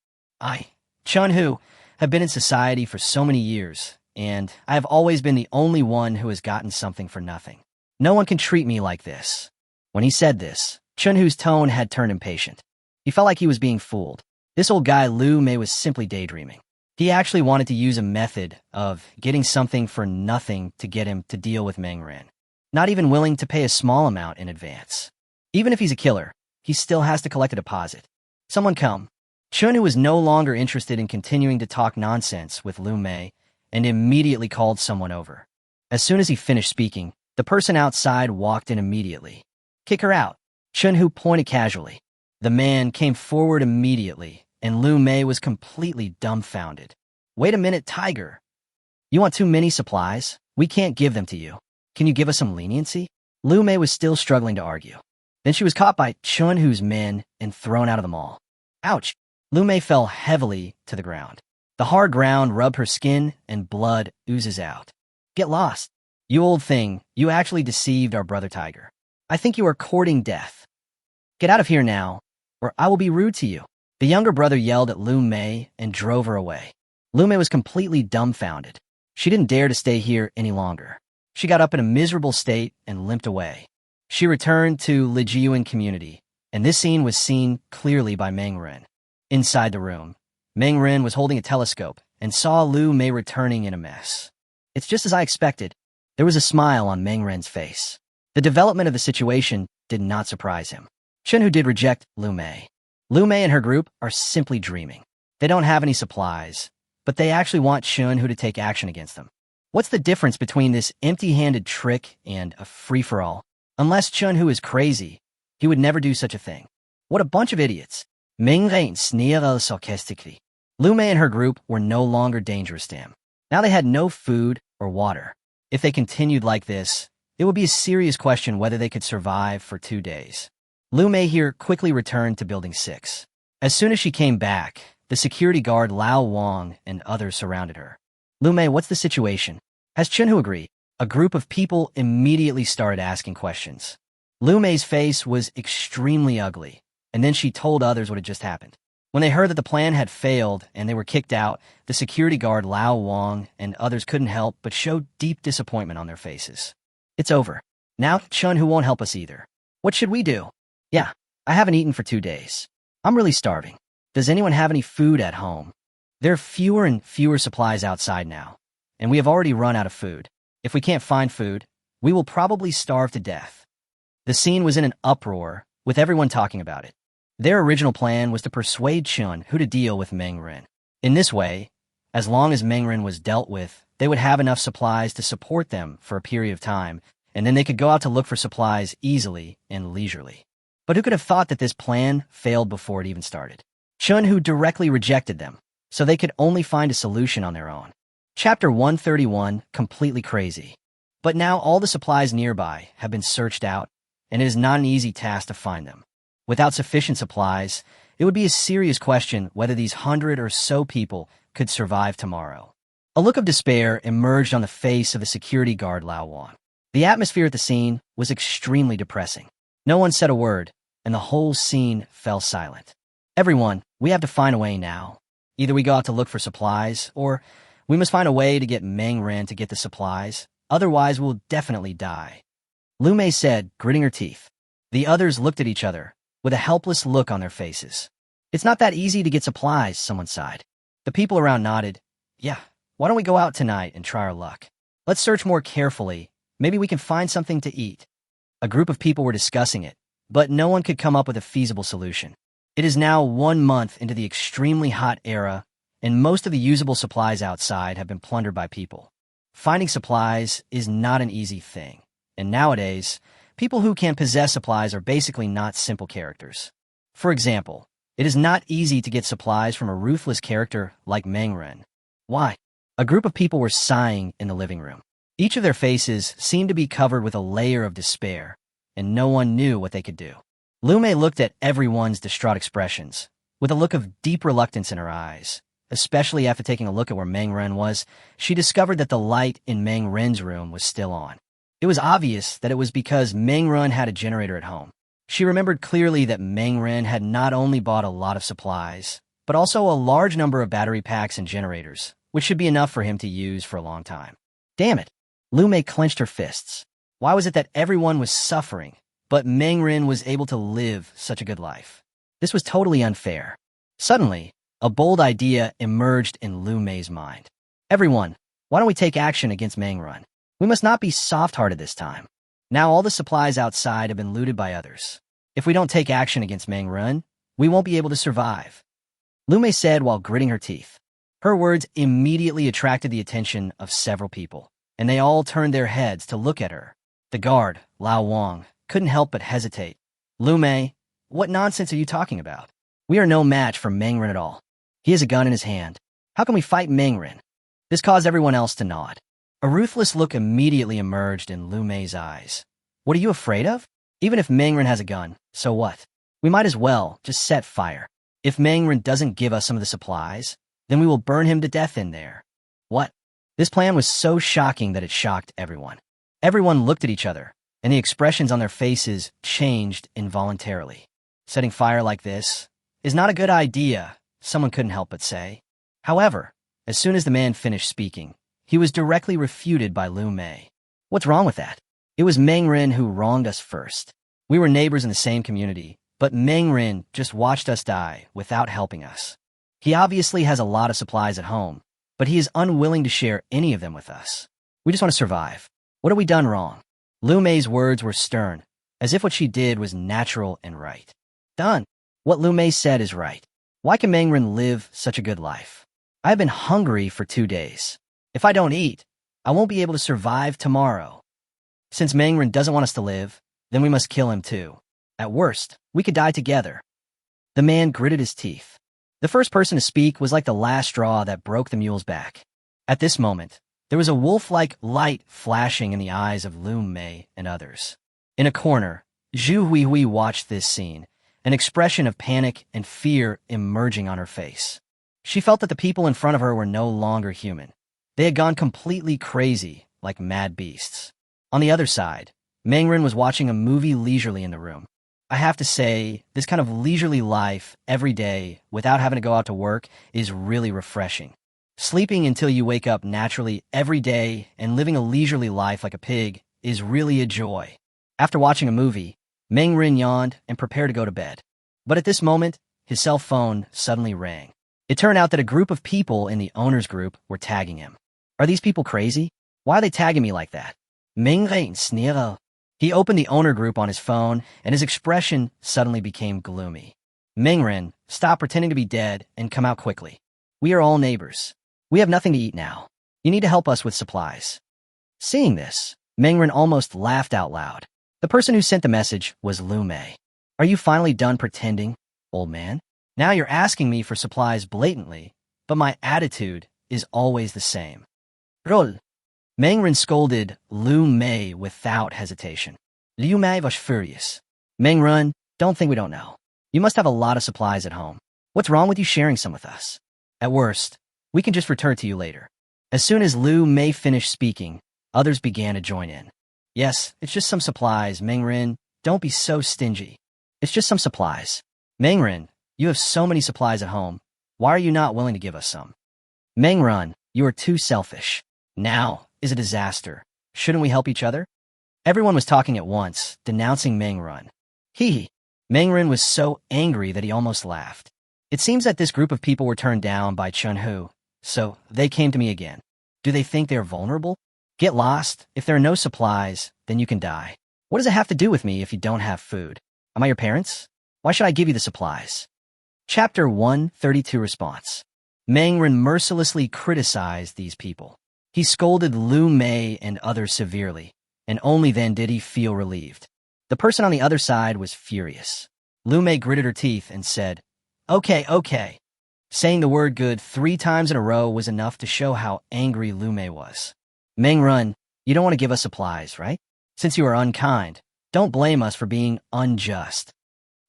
Chun Hu, have been in society for so many years, and I have always been the only one who has gotten something for nothing. No one can treat me like this. When he said this, Chun Hu's tone had turned impatient. He felt like he was being fooled. This old guy Lu Mei was simply daydreaming. He actually wanted to use a method of getting something for nothing to get him to deal with Meng Ren. Not even willing to pay a small amount in advance. Even if he's a killer, he still has to collect a deposit. Someone come. Chun Hu was no longer interested in continuing to talk nonsense with Lu Mei and immediately called someone over. As soon as he finished speaking, the person outside walked in immediately. Kick her out. Chun Hu pointed casually. The man came forward immediately, and Lu Mei was completely dumbfounded. Wait a minute, Tiger. You want too many supplies? We can't give them to you. Can you give us some leniency? Lu Mei was still struggling to argue. Then she was caught by Chun Hu's men and thrown out of the mall. Ouch! Lu Mei fell heavily to the ground. The hard ground rubbed her skin and blood oozes out. Get lost. You old thing, you actually deceived our brother Tiger. I think you are courting death. Get out of here now, or I will be rude to you. The younger brother yelled at Lu Mei and drove her away. Lu Mei was completely dumbfounded. She didn't dare to stay here any longer. She got up in a miserable state and limped away. She returned to Lijiuan community, and this scene was seen clearly by Meng Ren. Inside the room, Meng Ren was holding a telescope and saw Lu Mei returning in a mess. It's just as I expected. There was a smile on Meng Ren's face. The development of the situation did not surprise him. Chunhu did reject Lu Mei. Lu Mei and her group are simply dreaming. They don't have any supplies, but they actually want Chunhu to take action against them. What's the difference between this empty-handed trick and a free-for-all? Unless Chunhu is crazy, he would never do such a thing. What a bunch of idiots. Meng Ren sneerade sarcastically. Lu Mei and her group were no longer dangerous to him. Now they had no food or water. If they continued like this, it would be a serious question whether they could survive for 2 days. Lu Mei here quickly returned to Building 6. As soon as she came back, the security guard Lao Wang and others surrounded her. Lu Mei, what's the situation? Has Chunhu agreed? A group of people immediately started asking questions. Lu Mei's face was extremely ugly, and then she told others what had just happened. When they heard that the plan had failed and they were kicked out, the security guard Lao Wang and others couldn't help but show deep disappointment on their faces. It's over. Now Chunhu won't help us either. What should we do? Yeah, I haven't eaten for 2 days. I'm really starving. Does anyone have any food at home? There are fewer and fewer supplies outside now, and we have already run out of food. If we can't find food, we will probably starve to death. The scene was in an uproar, with everyone talking about it. Their original plan was to persuade Chunhu to deal with Meng Ren. In this way, as long as Meng Ren was dealt with, they would have enough supplies to support them for a period of time, and then they could go out to look for supplies easily and leisurely. But who could have thought that this plan failed before it even started? Chunhu directly rejected them, so they could only find a solution on their own. Chapter 131, completely crazy. But now all the supplies nearby have been searched out, and it is not an easy task to find them. Without sufficient supplies, it would be a serious question whether these 100 or so people could survive tomorrow. A look of despair emerged on the face of the security guard Lao Wan. The atmosphere at the scene was extremely depressing. No one said a word, and the whole scene fell silent. Everyone, we have to find a way now. Either we go out to look for supplies, or we must find a way to get Meng Ren to get the supplies. Otherwise, we'll definitely die. Lu Mei said, gritting her teeth. The others looked at each other, with a helpless look on their faces. It's not that easy to get supplies, someone sighed. The people around nodded. Yeah, why don't we go out tonight and try our luck? Let's search more carefully. Maybe we can find something to eat. A group of people were discussing it, but no one could come up with a feasible solution. It is now 1 month into the extremely hot era, and most of the usable supplies outside have been plundered by people. Finding supplies is not an easy thing, and nowadays, people who can possess supplies are basically not simple characters. For example, it is not easy to get supplies from a ruthless character like Meng Ren. Why? A group of people were sighing in the living room. Each of their faces seemed to be covered with a layer of despair, and no one knew what they could do. Lu Mei looked at everyone's distraught expressions, with a look of deep reluctance in her eyes. Especially after taking a look at where Meng Ren was, she discovered that the light in Meng Ren's room was still on. It was obvious that it was because Meng Ren had a generator at home. She remembered clearly that Meng Ren had not only bought a lot of supplies, but also a large number of battery packs and generators, which should be enough for him to use for a long time. Damn it! Lu Mei clenched her fists. Why was it that everyone was suffering, but Meng Ren was able to live such a good life? This was totally unfair. Suddenly, a bold idea emerged in Lu Mei's mind. Everyone, why don't we take action against Meng Ren? We must not be soft-hearted this time. Now all the supplies outside have been looted by others. If we don't take action against Meng Ren, we won't be able to survive. Lu Mei said while gritting her teeth. Her words immediately attracted the attention of several people, and they all turned their heads to look at her. The guard, Lao Wang, couldn't help but hesitate. Lu Mei, what nonsense are you talking about? We are no match for Meng Ren at all. He has a gun in his hand. How can we fight Meng Ren? This caused everyone else to nod. A ruthless look immediately emerged in Lu Mei's eyes. What are you afraid of? Even if Meng Ren has a gun, so what? We might as well just set fire. If Meng Ren doesn't give us some of the supplies, then we will burn him to death in there. What? This plan was so shocking that it shocked everyone. Everyone looked at each other, and the expressions on their faces changed involuntarily. Setting fire like this is not a good idea, someone couldn't help but say. However, as soon as the man finished speaking, he was directly refuted by Lu Mei. What's wrong with that? It was Meng Rin who wronged us first. We were neighbors in the same community, but Meng Rin just watched us die without helping us. He obviously has a lot of supplies at home, but he is unwilling to share any of them with us. We just want to survive. What have we done wrong? Lu Mei's words were stern, as if what she did was natural and right. Done. What Lu Mei said is right. Why can Meng Rin live such a good life? I have been hungry for 2 days. If I don't eat, I won't be able to survive tomorrow. Since Meng Rin doesn't want us to live, then we must kill him too. At worst, we could die together. The man gritted his teeth. The first person to speak was like the last straw that broke the mule's back. At this moment, there was a wolf-like light flashing in the eyes of Lu Mei and others. In a corner, Zhu Huihui watched this scene, an expression of panic and fear emerging on her face. She felt that the people in front of her were no longer human. They had gone completely crazy, like mad beasts. On the other side, Meng Rin was watching a movie leisurely in the room. I have to say, this kind of leisurely life every day without having to go out to work is really refreshing. Sleeping until you wake up naturally every day and living a leisurely life like a pig is really a joy. After watching a movie, Meng Rin yawned and prepared to go to bed. But at this moment, his cell phone suddenly rang. It turned out that a group of people in the owner's group were tagging him. Are these people crazy? Why are they tagging me like that? Meng Rin sneer. He opened the owner group on his phone, and his expression suddenly became gloomy. Meng Rin, stop pretending to be dead and come out quickly. We are all neighbors. We have nothing to eat now. You need to help us with supplies. Seeing this, Meng Rin almost laughed out loud. The person who sent the message was Lu Mei. Are you finally done pretending, old man? Now you're asking me for supplies blatantly, but my attitude is always the same. Roll. Meng Rin scolded Lu Mei without hesitation. Liu Mei was furious. Meng Rin, don't think we don't know. You must have a lot of supplies at home. What's wrong with you sharing some with us? At worst, we can just return to you later. As soon as Lu Mei finished speaking, others began to join in. Yes, it's just some supplies, Meng Rin. Don't be so stingy. It's just some supplies. Meng Rin, you have so many supplies at home. Why are you not willing to give us some? Meng Rin, you are too selfish. Now is a disaster. Shouldn't we help each other? Everyone was talking at once, denouncing Meng Rin. Meng Rin was so angry that he almost laughed. It seems that this group of people were turned down by Chun Hu, so they came to me again. Do they think they're vulnerable? Get lost. If there are no supplies, then you can die. What does it have to do with me if you don't have food? Am I your parents? Why should I give you the supplies? Chapter 132 Response. Meng Rin mercilessly criticized these people. He scolded Lu Mei and others severely, and only then did he feel relieved. The person on the other side was furious. Lu Mei gritted her teeth and said, Okay. Saying the word good 3 times in a row was enough to show how angry Lu Mei was. Meng Rin, you don't want to give us supplies, right? Since you are unkind, don't blame us for being unjust.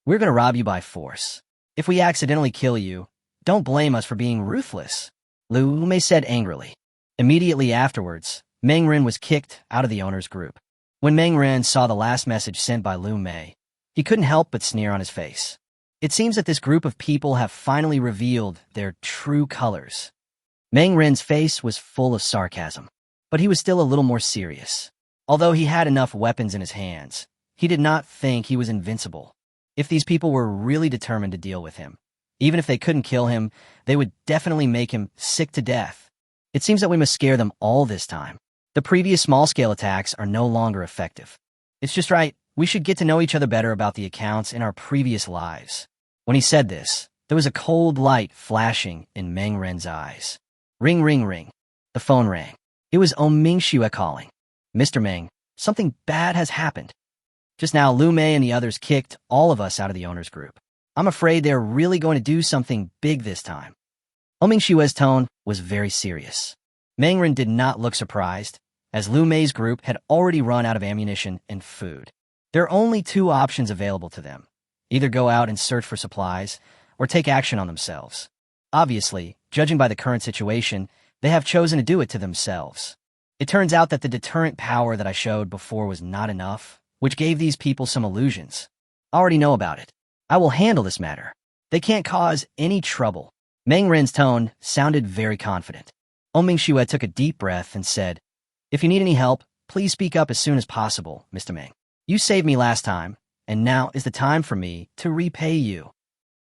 We're going to rob you by force. If we accidentally kill you, don't blame us for being ruthless, Lu Mei said angrily. Immediately afterwards, Meng Rin was kicked out of the owner's group. When Meng Rin saw the last message sent by Lu Mei, he couldn't help but sneer on his face. It seems that this group of people have finally revealed their true colors. Meng Rin's face was full of sarcasm, but he was still a little more serious. Although he had enough weapons in his hands, he did not think he was invincible. If these people were really determined to deal with him, even if they couldn't kill him, they would definitely make him sick to death. It seems that we must scare them all this time. The previous small-scale attacks are no longer effective. It's just right, we should get to know each other better about the accounts in our previous lives. When he said this, there was a cold light flashing in Meng Rin's eyes. Ring, ring, ring. The phone rang. It was Ming Xue calling. Mr. Meng, something bad has happened. Just now, Lu Mei and the others kicked all of us out of the owner's group. I'm afraid they're really going to do something big this time. Ming Xue's tone was very serious. Meng Rin did not look surprised, as Lu Mei's group had already run out of ammunition and food. There are only 2 options available to them. Either go out and search for supplies, or take action on themselves. Obviously, judging by the current situation, they have chosen to do it to themselves. It turns out that the deterrent power that I showed before was not enough, which gave these people some illusions. I already know about it. I will handle this matter. They can't cause any trouble. Meng Ren's tone sounded very confident. Mingxue took a deep breath and said, "If you need any help, please speak up as soon as possible, Mr. Meng. You saved me last time, and now is the time for me to repay you."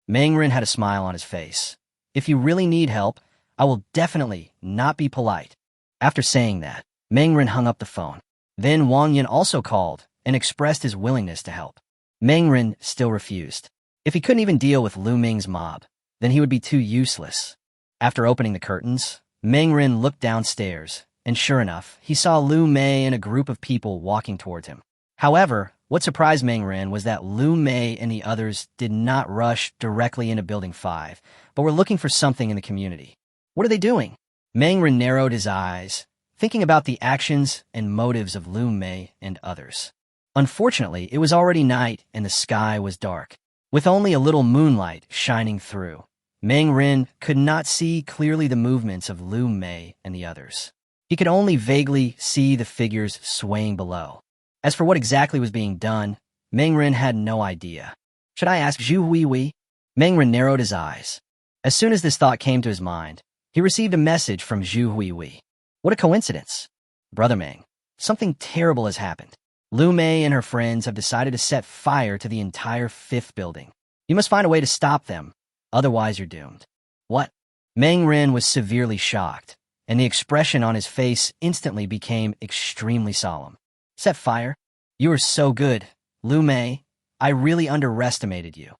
Meng Ren had a smile on his face. "If you really need help, I will definitely not be polite." After saying that, Meng Ren hung up the phone. Then Wang Yin also called and expressed his willingness to help. Meng Ren still refused. If he couldn't even deal with Lu Ming's mob, then he would be too useless. After opening the curtains, Meng Ren looked downstairs, and sure enough, he saw Lu Mei and a group of people walking towards him. However, what surprised Meng Ren was that Lu Mei and the others did not rush directly into Building 5, but were looking for something in the community. What are they doing? Meng Ren narrowed his eyes, thinking about the actions and motives of Lu Mei and others. Unfortunately, it was already night and the sky was dark, with only a little moonlight shining through. Meng Ren could not see clearly the movements of Lu Mei and the others. He could only vaguely see the figures swaying below. As for what exactly was being done, Meng Ren had no idea. Should I ask Zhu Huihui? Meng Ren narrowed his eyes. As soon as this thought came to his mind, he received a message from Zhu Huihui. What a coincidence. Brother Meng, something terrible has happened. Lu Mei and her friends have decided to set fire to the entire 5th building. You must find a way to stop them, otherwise you're doomed. What? Meng Ren was severely shocked, and the expression on his face instantly became extremely solemn. Set fire? You are so good, Lu Mei. I really underestimated you.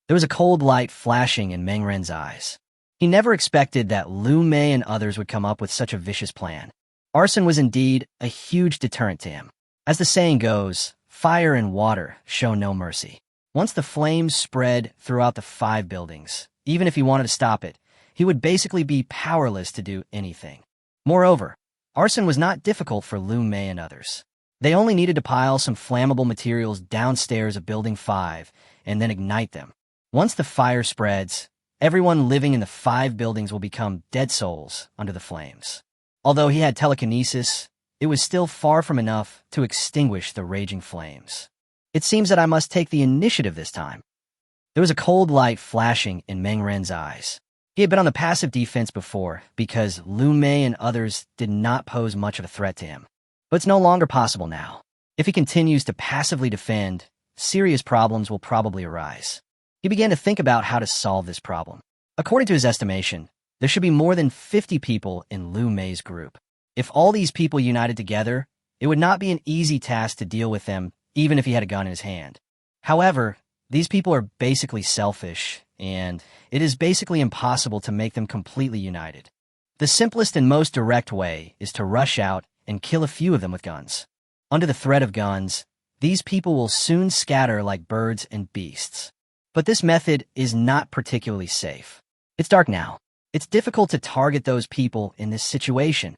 There was a cold light flashing in Meng Ren's eyes. He never expected that Lu Mei and others would come up with such a vicious plan. Arson was indeed a huge deterrent to him. As the saying goes, fire and water show no mercy. Once the flames spread throughout the 5 buildings, even if he wanted to stop it, he would basically be powerless to do anything. Moreover, arson was not difficult for Lu Mei and others. They only needed to pile some flammable materials downstairs of Building 5 and then ignite them. Once the fire spreads, everyone living in the 5 buildings will become dead souls under the flames. Although he had telekinesis, it was still far from enough to extinguish the raging flames. It seems that I must take the initiative this time. There was a cold light flashing in Meng Ren's eyes. He had been on the passive defense before because Lu Mei and others did not pose much of a threat to him. But it's no longer possible now. If he continues to passively defend, serious problems will probably arise. He began to think about how to solve this problem. According to his estimation, there should be more than 50 people in Lu Mei's group. If all these people united together, it would not be an easy task to deal with them, even if he had a gun in his hand. However, these people are basically selfish, and it is basically impossible to make them completely united. The simplest and most direct way is to rush out and kill a few of them with guns. Under the threat of guns, these people will soon scatter like birds and beasts. But this method is not particularly safe. It's dark now. It's difficult to target those people in this situation.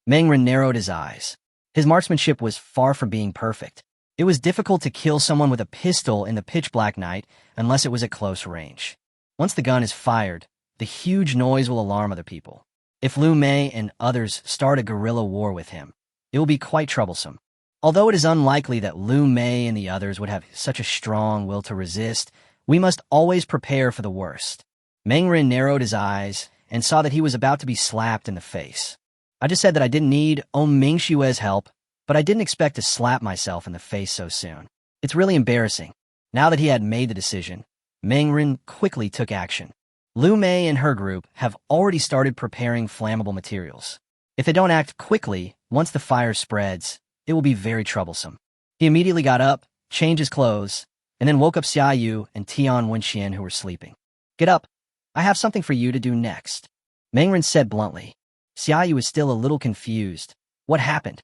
Meng Ren narrowed his eyes. His marksmanship was far from being perfect. It was difficult to kill someone with a pistol in the pitch-black night unless it was at close range. Once the gun is fired, the huge noise will alarm other people. If Lu Mei and others start a guerrilla war with him, it will be quite troublesome. Although it is unlikely that Lu Mei and the others would have such a strong will to resist, we must always prepare for the worst. Meng Ren narrowed his eyes and saw that he was about to be slapped in the face. I just said that I didn't need Mingxue's help, but I didn't expect to slap myself in the face so soon. It's really embarrassing. Now that he had made the decision, Meng Ren quickly took action. Lu Mei and her group have already started preparing flammable materials. If they don't act quickly, once the fire spreads, it will be very troublesome. He immediately got up, changed his clothes, and then woke up Xia Yu and Tian Wenxian who were sleeping. Get up. I have something for you to do next. Meng Ren said bluntly. Xia Yu was still a little confused. What happened?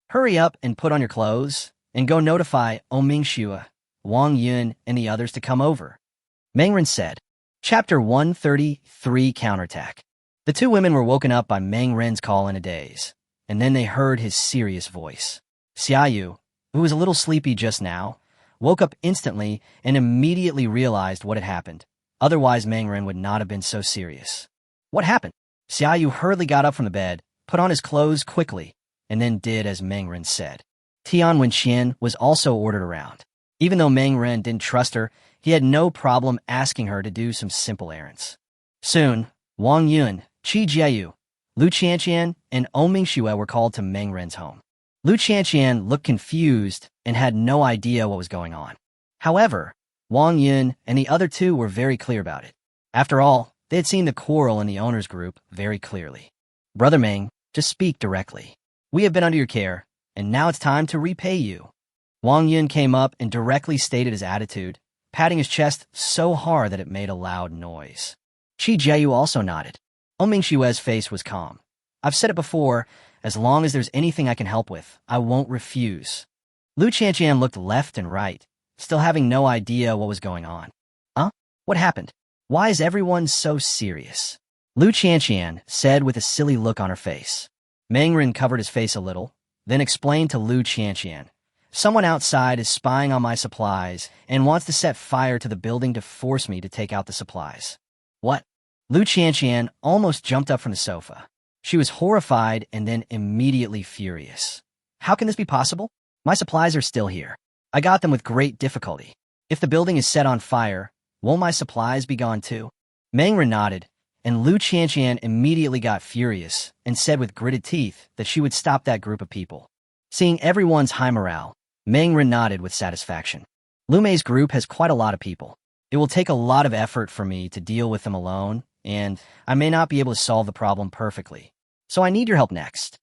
Hurry up and put on your clothes, and go notify Mingxue, Wang Yun, and the others to come over. Meng Ren said. Chapter 133 Counterattack. The 2 women were woken up by Meng Ren's call in a daze, and then they heard his serious voice. Xia Yu, who was a little sleepy just now, woke up instantly and immediately realized what had happened. Otherwise, Meng Ren would not have been so serious. What happened? Xia Yu hurriedly got up from the bed, put on his clothes quickly, and then did as Meng Ren said. Tian Wenxian was also ordered around. Even though Meng Ren didn't trust her, he had no problem asking her to do some simple errands. Soon, Wang Yun, Qi Jiayu, Lu Qianqian, and O Mingxue were called to Meng Ren's home. Lu Qianqian looked confused and had no idea what was going on. However, Wang Yun and the other two were very clear about it. After all, they had seen the quarrel in the owner's group very clearly. Brother Meng, just speak directly. We have been under your care, and now it's time to repay you. Wang Yun came up and directly stated his attitude, patting his chest so hard that it made a loud noise. Qi Jiayu also nodded. O Mingshue's face was calm. I've said it before, as long as there's anything I can help with, I won't refuse. Lu Qianqian looked left and right, still having no idea what was going on. Huh? What happened? Why is everyone so serious? Lu Qianqian said with a silly look on her face. Meng Ren covered his face a little, then explained to Lu Qianqian. Someone outside is spying on my supplies and wants to set fire to the building to force me to take out the supplies. What? Lu Qianqian almost jumped up from the sofa. She was horrified and then immediately furious. How can this be possible? My supplies are still here. I got them with great difficulty. If the building is set on fire, won't my supplies be gone too? Meng Ren nodded, and Lu Qianqian immediately got furious and said with gritted teeth that she would stop that group of people. Seeing everyone's high morale, Meng Ren nodded with satisfaction. Lu Mei's group has quite a lot of people. It will take a lot of effort for me to deal with them alone, and I may not be able to solve the problem perfectly. So I need your help next.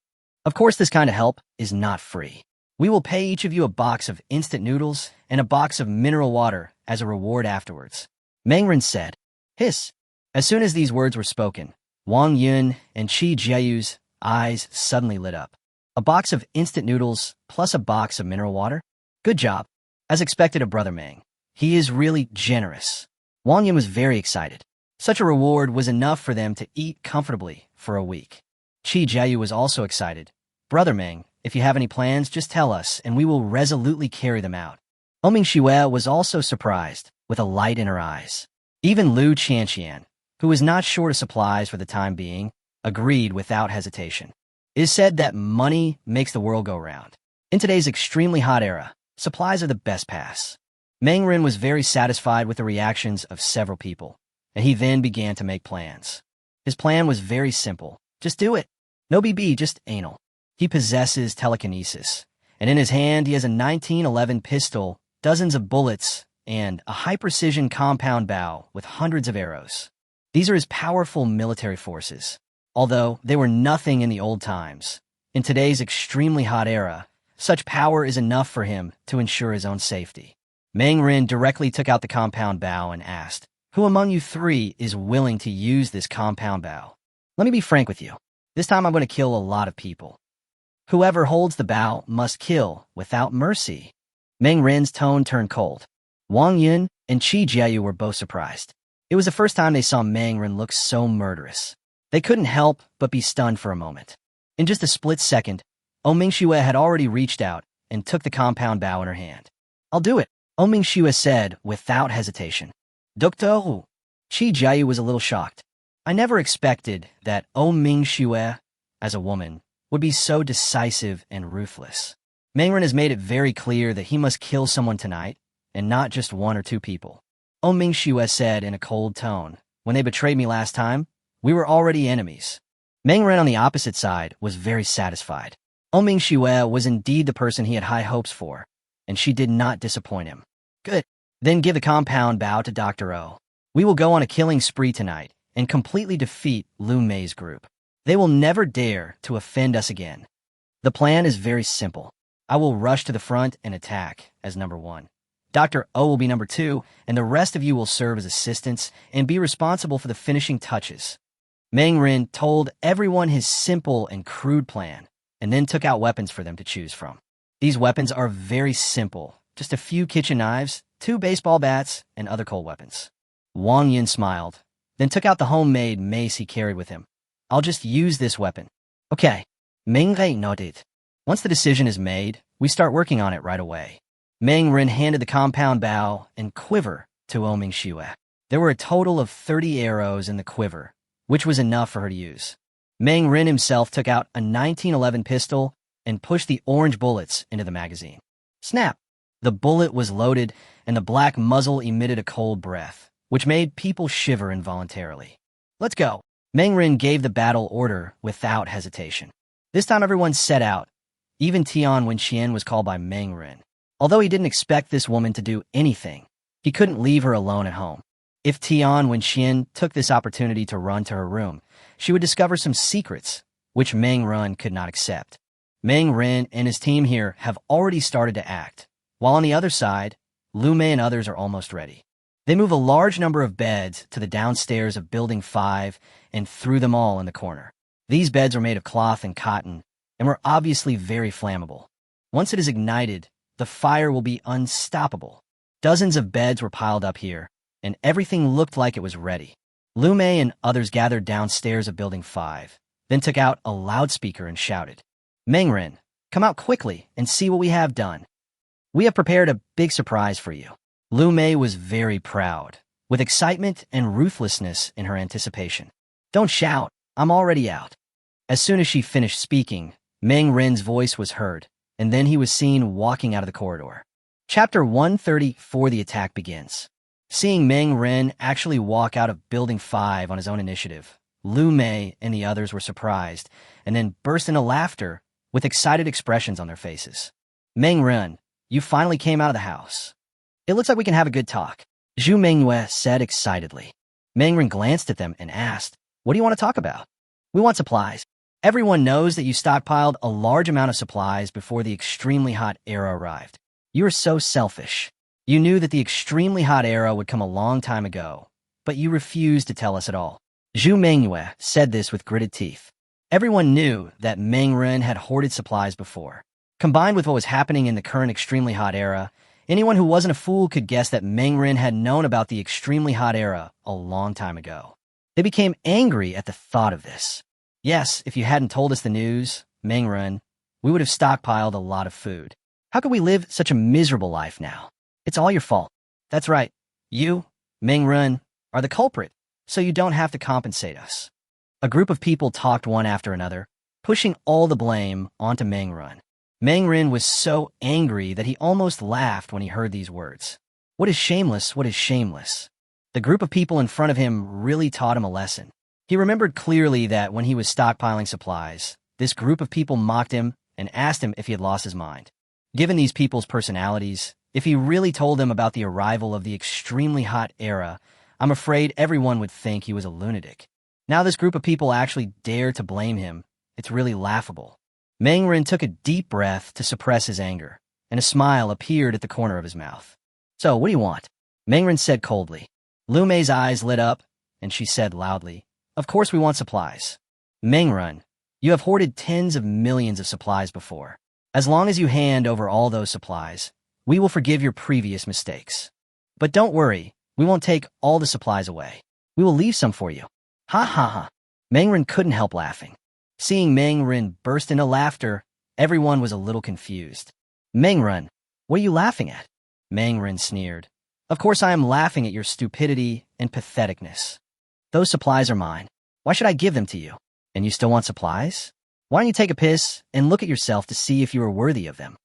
Of course, this kind of help is not free. We will pay each of you a box of instant noodles and a box of mineral water as a reward afterwards. Meng Ren said. Hiss. As soon as these words were spoken, Wang Yun and Qi Jiayu's eyes suddenly lit up. A box of instant noodles plus a box of mineral water? Good job. As expected of Brother Meng. He is really generous. Wang Yun was very excited. Such a reward was enough for them to eat comfortably for a week. Qi Jiayu was also excited. Brother Meng, if you have any plans, just tell us, and we will resolutely carry them out. O Mingxue was also surprised, with a light in her eyes. Even Lu Qianqian, who was not short of supplies for the time being, agreed without hesitation. It is said that money makes the world go round. In today's extremely hot era, supplies are the best pass. Meng Ren was very satisfied with the reactions of several people, and he then began to make plans. His plan was very simple. Just do it. No BB, just anal. He possesses telekinesis, and in his hand he has a 1911 pistol, dozens of bullets, and a high-precision compound bow with hundreds of arrows. These are his powerful military forces. Although they were nothing in the old times, in today's extremely hot era, such power is enough for him to ensure his own safety. Meng Ren directly took out the compound bow and asked, Who among you three is willing to use this compound bow? Let me be frank with you. This time I'm going to kill a lot of people. Whoever holds the bow must kill without mercy. Meng Ren's tone turned cold. Wang Yun and Qi Jiayu were both surprised. It was the first time they saw Meng Ren look so murderous. They couldn't help but be stunned for a moment. In just a split second, O Mingxue had already reached out and took the compound bow in her hand. I'll do it, O Mingxue said without hesitation. Doctor Hu. Qi Jiayu was a little shocked. I never expected that O Mingxue, as a woman, would be so decisive and ruthless. Meng Ren has made it very clear that he must kill someone tonight, and not just one or two people. O Mingxue said in a cold tone, When they betrayed me last time, we were already enemies. Meng Ren on the opposite side was very satisfied. O Mingxue was indeed the person he had high hopes for, and she did not disappoint him. Good. Then give the compound bow to Dr. O. We will go on a killing spree tonight and completely defeat Lu Mei's group. They will never dare to offend us again. The plan is very simple. I will rush to the front and attack as number 1. Dr. O will be number 2, and the rest of you will serve as assistants and be responsible for the finishing touches. Meng Ren told everyone his simple and crude plan, and then took out weapons for them to choose from. These weapons are very simple, just a few kitchen knives, 2 baseball bats, and other cold weapons. Wang Yun smiled, then took out the homemade mace he carried with him. I'll just use this weapon. Okay. Meng Ren nodded. Once the decision is made, we start working on it right away. Meng Ren handed the compound bow and quiver to O Mingxue. There were a total of 30 arrows in the quiver, which was enough for her to use. Meng Ren himself took out a 1911 pistol and pushed the orange bullets into the magazine. Snap! The bullet was loaded, and the black muzzle emitted a cold breath, which made people shiver involuntarily. Let's go! Meng gave the battle order without hesitation. This time everyone set out. Even Tian Wenxian was called by Meng. Although he didn't expect this woman to do anything, he couldn't leave her alone at home. If Tian Wenxian took this opportunity to run to her room, she would discover some secrets, which Meng could not accept. Meng and his team here have already started to act, while on the other side, Lu Mei and others are almost ready. They move a large number of beds to the downstairs of Building 5 and threw them all in the corner. These beds are made of cloth and cotton, and were obviously very flammable. Once it is ignited, the fire will be unstoppable. Dozens of beds were piled up here, and everything looked like it was ready. Lu Mei and others gathered downstairs of Building 5, then took out a loudspeaker and shouted, Meng, come out quickly and see what we have done. We have prepared a big surprise for you. Lu Mei was very proud, with excitement and ruthlessness in her anticipation. Don't shout, I'm already out. As soon as she finished speaking, Meng voice was heard, and then he was seen walking out of the corridor. Chapter 134, the attack begins. Seeing Meng actually walk out of Building 5 on his own initiative, Lu Mei and the others were surprised, and then burst into laughter with excited expressions on their faces. Meng, you finally came out of the house. It looks like we can have a good talk, Zhu Mingyue said excitedly. Meng glanced at them and asked, what do you want to talk about? We want supplies. Everyone knows that you stockpiled a large amount of supplies before the extremely hot era arrived. You are so selfish. You knew that the extremely hot era would come a long time ago, but you refused to tell us at all. Zhu Mingyue said this with gritted teeth. Everyone knew that Meng had hoarded supplies before. Combined with what was happening in the current extremely hot era, anyone who wasn't a fool could guess that Meng had known about the extremely hot era a long time ago. They became angry at the thought of this. Yes, if you hadn't told us the news, Meng, we would have stockpiled a lot of food. How could we live such a miserable life now? It's all your fault. That's right. You, Meng, are the culprit, so you don't have to compensate us. A group of people talked one after another, pushing all the blame onto Meng. Meng was so angry that he almost laughed when he heard these words. What is shameless? What is shameless? The group of people in front of him really taught him a lesson. He remembered clearly that when he was stockpiling supplies, this group of people mocked him and asked him if he had lost his mind. Given these people's personalities, if he really told them about the arrival of the extremely hot era, I'm afraid everyone would think he was a lunatic. Now this group of people actually dare to blame him. It's really laughable. Meng took a deep breath to suppress his anger, and a smile appeared at the corner of his mouth. So, what do you want? Meng said coldly. Lu Mei's eyes lit up, and she said loudly, Of course we want supplies. Meng, you have hoarded tens of millions of supplies before. As long as you hand over all those supplies, we will forgive your previous mistakes. But don't worry, we won't take all the supplies away. We will leave some for you. Ha ha ha. Meng couldn't help laughing. Seeing Meng burst into laughter, everyone was a little confused. Meng, what are you laughing at? Meng sneered. Of course I am laughing at your stupidity and patheticness. Those supplies are mine. Why should I give them to you? And you still want supplies? Why don't you take a piss and look at yourself to see if you are worthy of them?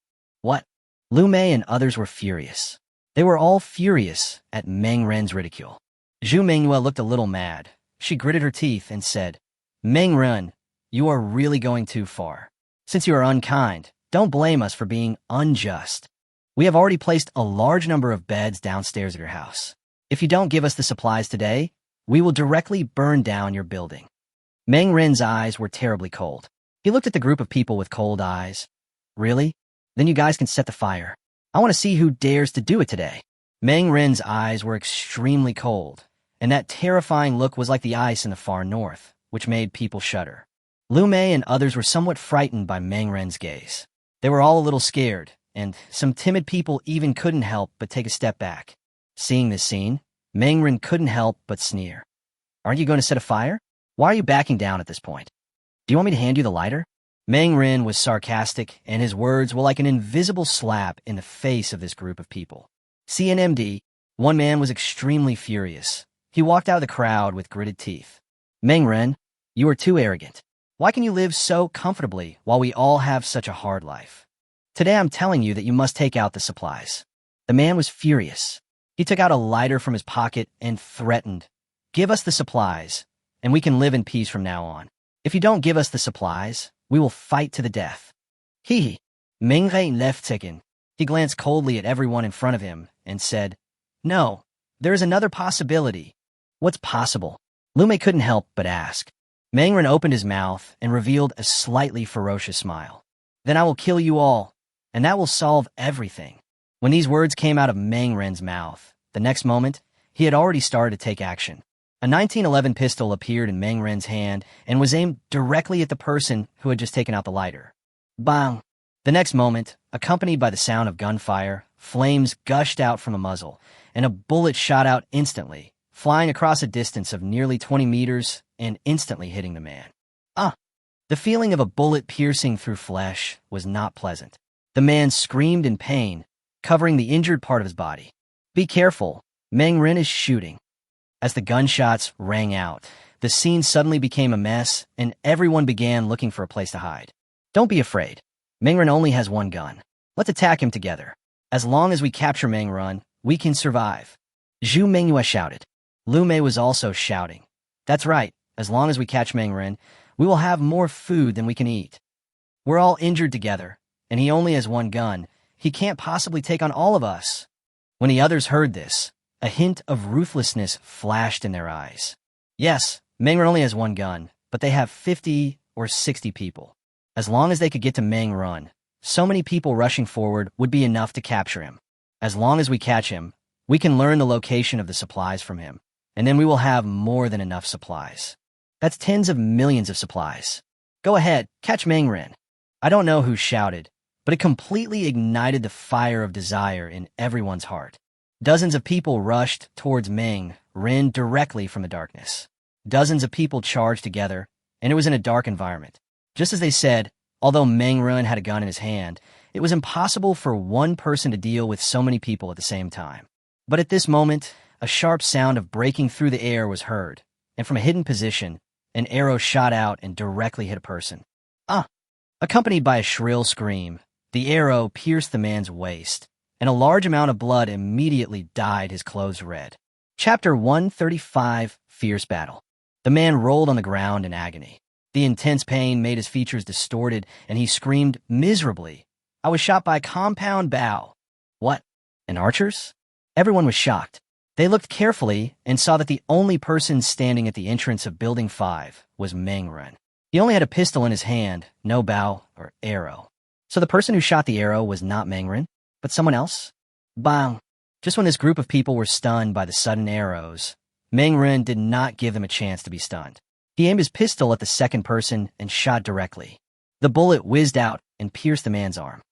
What? Lu Mei and others were furious. They were all furious at Meng ridicule. Zhu Mingyue looked a little mad. She gritted her teeth and said, Meng, you are really going too far. Since you are unkind, don't blame us for being unjust. We have already placed a large number of beds downstairs at your house. If you don't give us the supplies today, we will directly burn down your building. Meng eyes were terribly cold. He looked at the group of people with cold eyes. Really? Then you guys can set the fire. I want to see who dares to do it today. Meng eyes were extremely cold, and that terrifying look was like the ice in the far north, which made people shudder. Lu Mei and others were somewhat frightened by Meng gaze. They were all a little scared, and some timid people even couldn't help but take a step back. Seeing this scene, Meng couldn't help but sneer. Aren't you going to set a fire? Why are you backing down at this point? Do you want me to hand you the lighter? Meng was sarcastic, and his words were like an invisible slap in the face of this group of people. CNMD, one man was extremely furious. He walked out of the crowd with gritted teeth. Meng, you are too arrogant. Why can you live so comfortably while we all have such a hard life? Today I'm telling you that you must take out the supplies." The man was furious. He took out a lighter from his pocket and threatened, "Give us the supplies, and we can live in peace from now on. If you don't give us the supplies, we will fight to the death." He, Manga left taken. He glanced coldly at everyone in front of him and said, "No, there is another possibility." "What's possible?" Lume couldn't help but ask. Mangren opened his mouth and revealed a slightly ferocious smile. "Then I will kill you all, and that will solve everything." When these words came out of Mangren's mouth, the next moment, he had already started to take action. A 1911 pistol appeared in Mangren's hand and was aimed directly at the person who had just taken out the lighter. Bang! The next moment, accompanied by the sound of gunfire, flames gushed out from the muzzle, and a bullet shot out instantly, flying across a distance of nearly 20 meters and instantly hitting the man. The feeling of a bullet piercing through flesh was not pleasant. The man screamed in pain, covering the injured part of his body. "Be careful, Mangren is shooting." As the gunshots rang out, the scene suddenly became a mess, and everyone began looking for a place to hide. "Don't be afraid. Mangren only has one gun. Let's attack him together. As long as we capture Mangren, we can survive." Zhu Menghua shouted. Lume was also shouting. "That's right. As long as we catch Mangren, we will have more food than we can eat. We're all injured together, and he only has one gun. He can't possibly take on all of us." When the others heard this, a hint of ruthlessness flashed in their eyes. Yes, Mangren only has one gun, but they have 50 or 60 people. As long as they could get to Mangren, so many people rushing forward would be enough to capture him. As long as we catch him, we can learn the location of the supplies from him, and then we will have more than enough supplies. That's tens of millions of supplies. Go ahead, catch Mangren. I don't know who shouted, but it completely ignited the fire of desire in everyone's heart. Dozens of people rushed towards Mangren directly from the darkness. Dozens of people charged together, and it was in a dark environment. Just as they said, although Mangren had a gun in his hand, it was impossible for one person to deal with so many people at the same time. But at this moment, a sharp sound of breaking through the air was heard, and from a hidden position, an arrow shot out and directly hit a person. Accompanied by a shrill scream, the arrow pierced the man's waist, and a large amount of blood immediately dyed his clothes red. Chapter 135, Fierce Battle. The man rolled on the ground in agony. The intense pain made his features distorted, and he screamed miserably. "I was shot by a compound bow." "What? An archer's?" Everyone was shocked. They looked carefully and saw that the only person standing at the entrance of Building 5 was Mangren. He only had a pistol in his hand, no bow or arrow. So the person who shot the arrow was not Mangren, but someone else? Bang! Just when this group of people were stunned by the sudden arrows, Mangren did not give them a chance to be stunned. He aimed his pistol at the second person and shot directly. The bullet whizzed out and pierced the man's arm.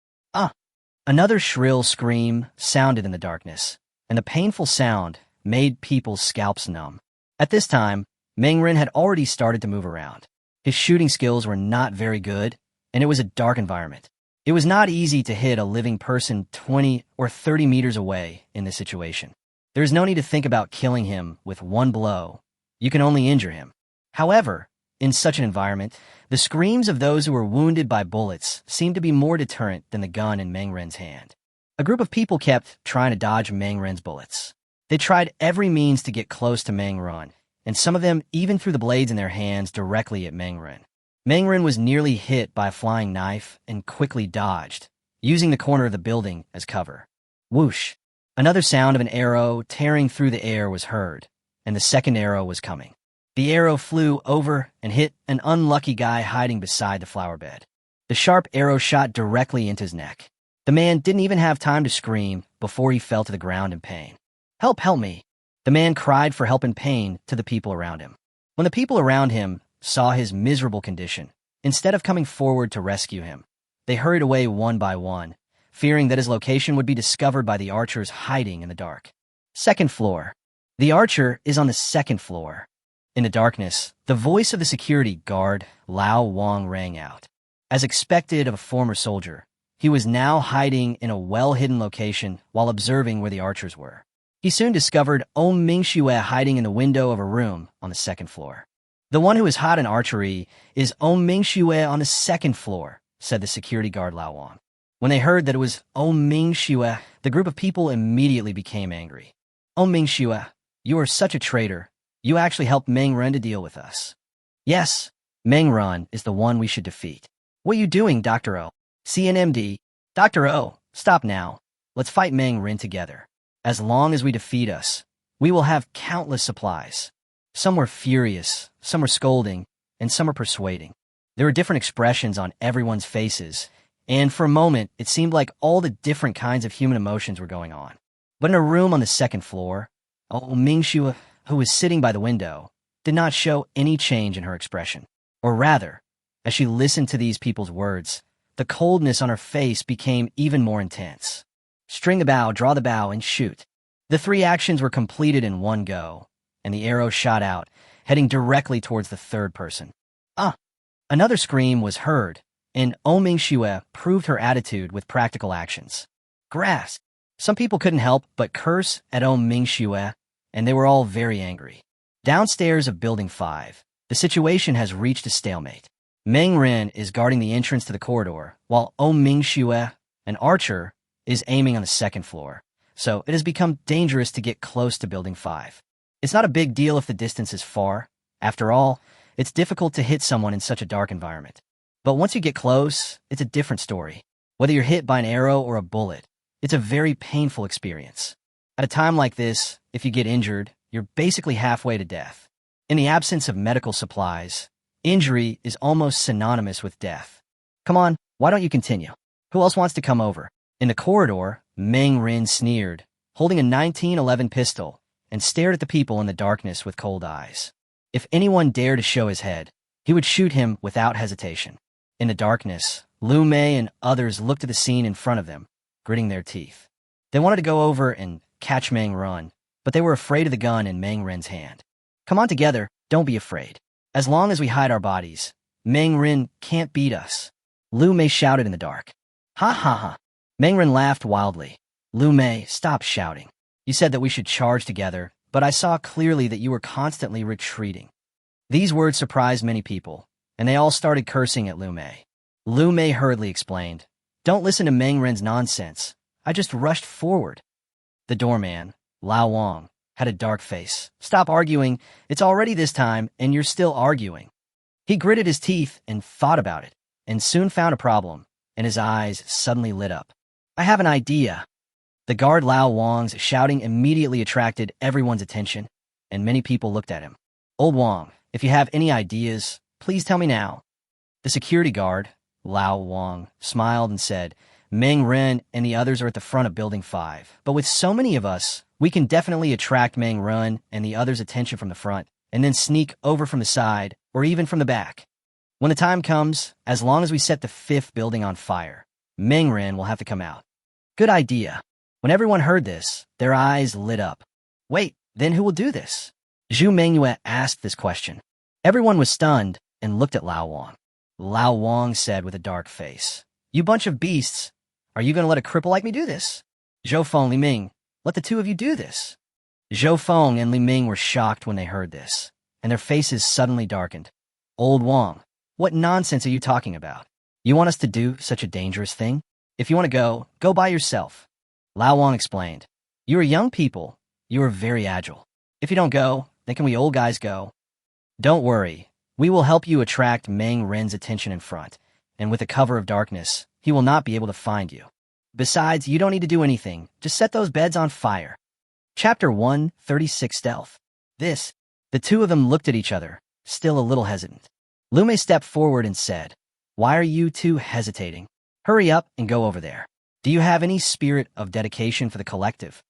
Another shrill scream sounded in the darkness, and the painful sound made people's scalps numb. At this time, Mangren had already started to move around. His shooting skills were not very good, and it was a dark environment. It was not easy to hit a living person 20 or 30 meters away in this situation. There is no need to think about killing him with one blow. You can only injure him. However, in such an environment, the screams of those who were wounded by bullets seemed to be more deterrent than the gun in Mangren's hand. A group of people kept trying to dodge Mangren's bullets. They tried every means to get close to Mangren, and some of them even threw the blades in their hands directly at Mangren. Mangren was nearly hit by a flying knife and quickly dodged, using the corner of the building as cover. Whoosh! Another sound of an arrow tearing through the air was heard, and the second arrow was coming. The arrow flew over and hit an unlucky guy hiding beside the flower bed. The sharp arrow shot directly into his neck. The man didn't even have time to scream before he fell to the ground in pain. "Help, help me!" The man cried for help in pain to the people around him. When the people around him saw his miserable condition, instead of coming forward to rescue him, they hurried away one by one, fearing that his location would be discovered by the archers hiding in the dark. Second floor. The archer is on the second floor. In the darkness, the voice of the security guard, Lao Wang, rang out. As expected of a former soldier, he was now hiding in a well-hidden location while observing where the archers were. He soon discovered Mingxue hiding in the window of a room on the second floor. The one who is hot in archery is Mingxue on the second floor, said the security guard Lao Wang. When they heard that it was Mingxue, the group of people immediately became angry. Mingxue, you are such a traitor. You actually helped Meng Ren to deal with us. Yes, Meng Ren is the one we should defeat. What are you doing, Dr. O? CNMD. Dr. O, stop now. Let's fight Meng Ren together. As long as we defeat us, we will have countless supplies. Some were furious, some were scolding, and some were persuading. There were different expressions on everyone's faces, and for a moment, it seemed like all the different kinds of human emotions were going on. But in a room on the second floor, Mingxue, who was sitting by the window, did not show any change in her expression. Or rather, as she listened to these people's words, the coldness on her face became even more intense. String the bow, draw the bow, and shoot. The 3 actions were completed in one go, and the arrow shot out, heading directly towards the third person. Another scream was heard, and Mingxue proved her attitude with practical actions. Grass. Some people couldn't help but curse at Mingxue, and they were all very angry. Downstairs of Building 5, the situation has reached a stalemate. Meng Ren is guarding the entrance to the corridor, while Mingxue, an archer, is aiming on the second floor. So it has become dangerous to get close to Building 5. It's not a big deal if the distance is far. After all, it's difficult to hit someone in such a dark environment. But once you get close, it's a different story. Whether you're hit by an arrow or a bullet, it's a very painful experience. At a time like this, if you get injured, you're basically halfway to death. In the absence of medical supplies, injury is almost synonymous with death. Come on, why don't you continue? Who else wants to come over? In the corridor, Meng Ren sneered, holding a 1911 pistol, and stared at the people in the darkness with cold eyes. If anyone dared to show his head, he would shoot him without hesitation. In the darkness, Lu Mei and others looked at the scene in front of them, gritting their teeth. They wanted to go over and catch Meng Ren, but they were afraid of the gun in Meng Ren's hand. Come on together, don't be afraid. As long as we hide our bodies, Meng Ren can't beat us. Lu Mei shouted in the dark. Ha ha ha. Meng Ren laughed wildly. Lu Mei, stop shouting. You said that we should charge together, but I saw clearly that you were constantly retreating. These words surprised many people, and they all started cursing at Lu Mei. Lu Mei hurriedly explained, Don't listen to Meng Ren's nonsense. I just rushed forward. The doorman, Lao Wang, had a dark face. Stop arguing. It's already this time, and you're still arguing. He gritted his teeth and thought about it, and soon found a problem, and his eyes suddenly lit up. I have an idea. The guard Lao Wang's shouting immediately attracted everyone's attention, and many people looked at him. Old Wang, if you have any ideas, please tell me now. The security guard, Lao Wang, smiled and said, Meng Ren and the others are at the front of Building 5, but with so many of us, we can definitely attract Meng Ren and the others' attention from the front, and then sneak over from the side, or even from the back. When the time comes, as long as we set the 5th building on fire, Meng Ren will have to come out. Good idea. When everyone heard this, their eyes lit up. Wait, then who will do this? Zhu Mengyue asked this question. Everyone was stunned and looked at Lao Wang. Lao Wang said with a dark face, You bunch of beasts, are you going to let a cripple like me do this? Zhou Feng, Li Ming, let the two of you do this. Zhou Feng and Li Ming were shocked when they heard this, and their faces suddenly darkened. Old Wang, what nonsense are you talking about? You want us to do such a dangerous thing? If you want to go by yourself. Lao Wang explained, You are young people. You are very agile. If you don't go, then can we old guys go? Don't worry. We will help you attract Meng Ren's attention in front, and with a cover of darkness, he will not be able to find you. Besides, you don't need to do anything. Just set those beds on fire. Chapter 136 Stealth. The two of them looked at each other, still a little hesitant. Lu Mei stepped forward and said, Why are you two hesitating? Hurry up and go over there. Do you have any spirit of dedication for the collective?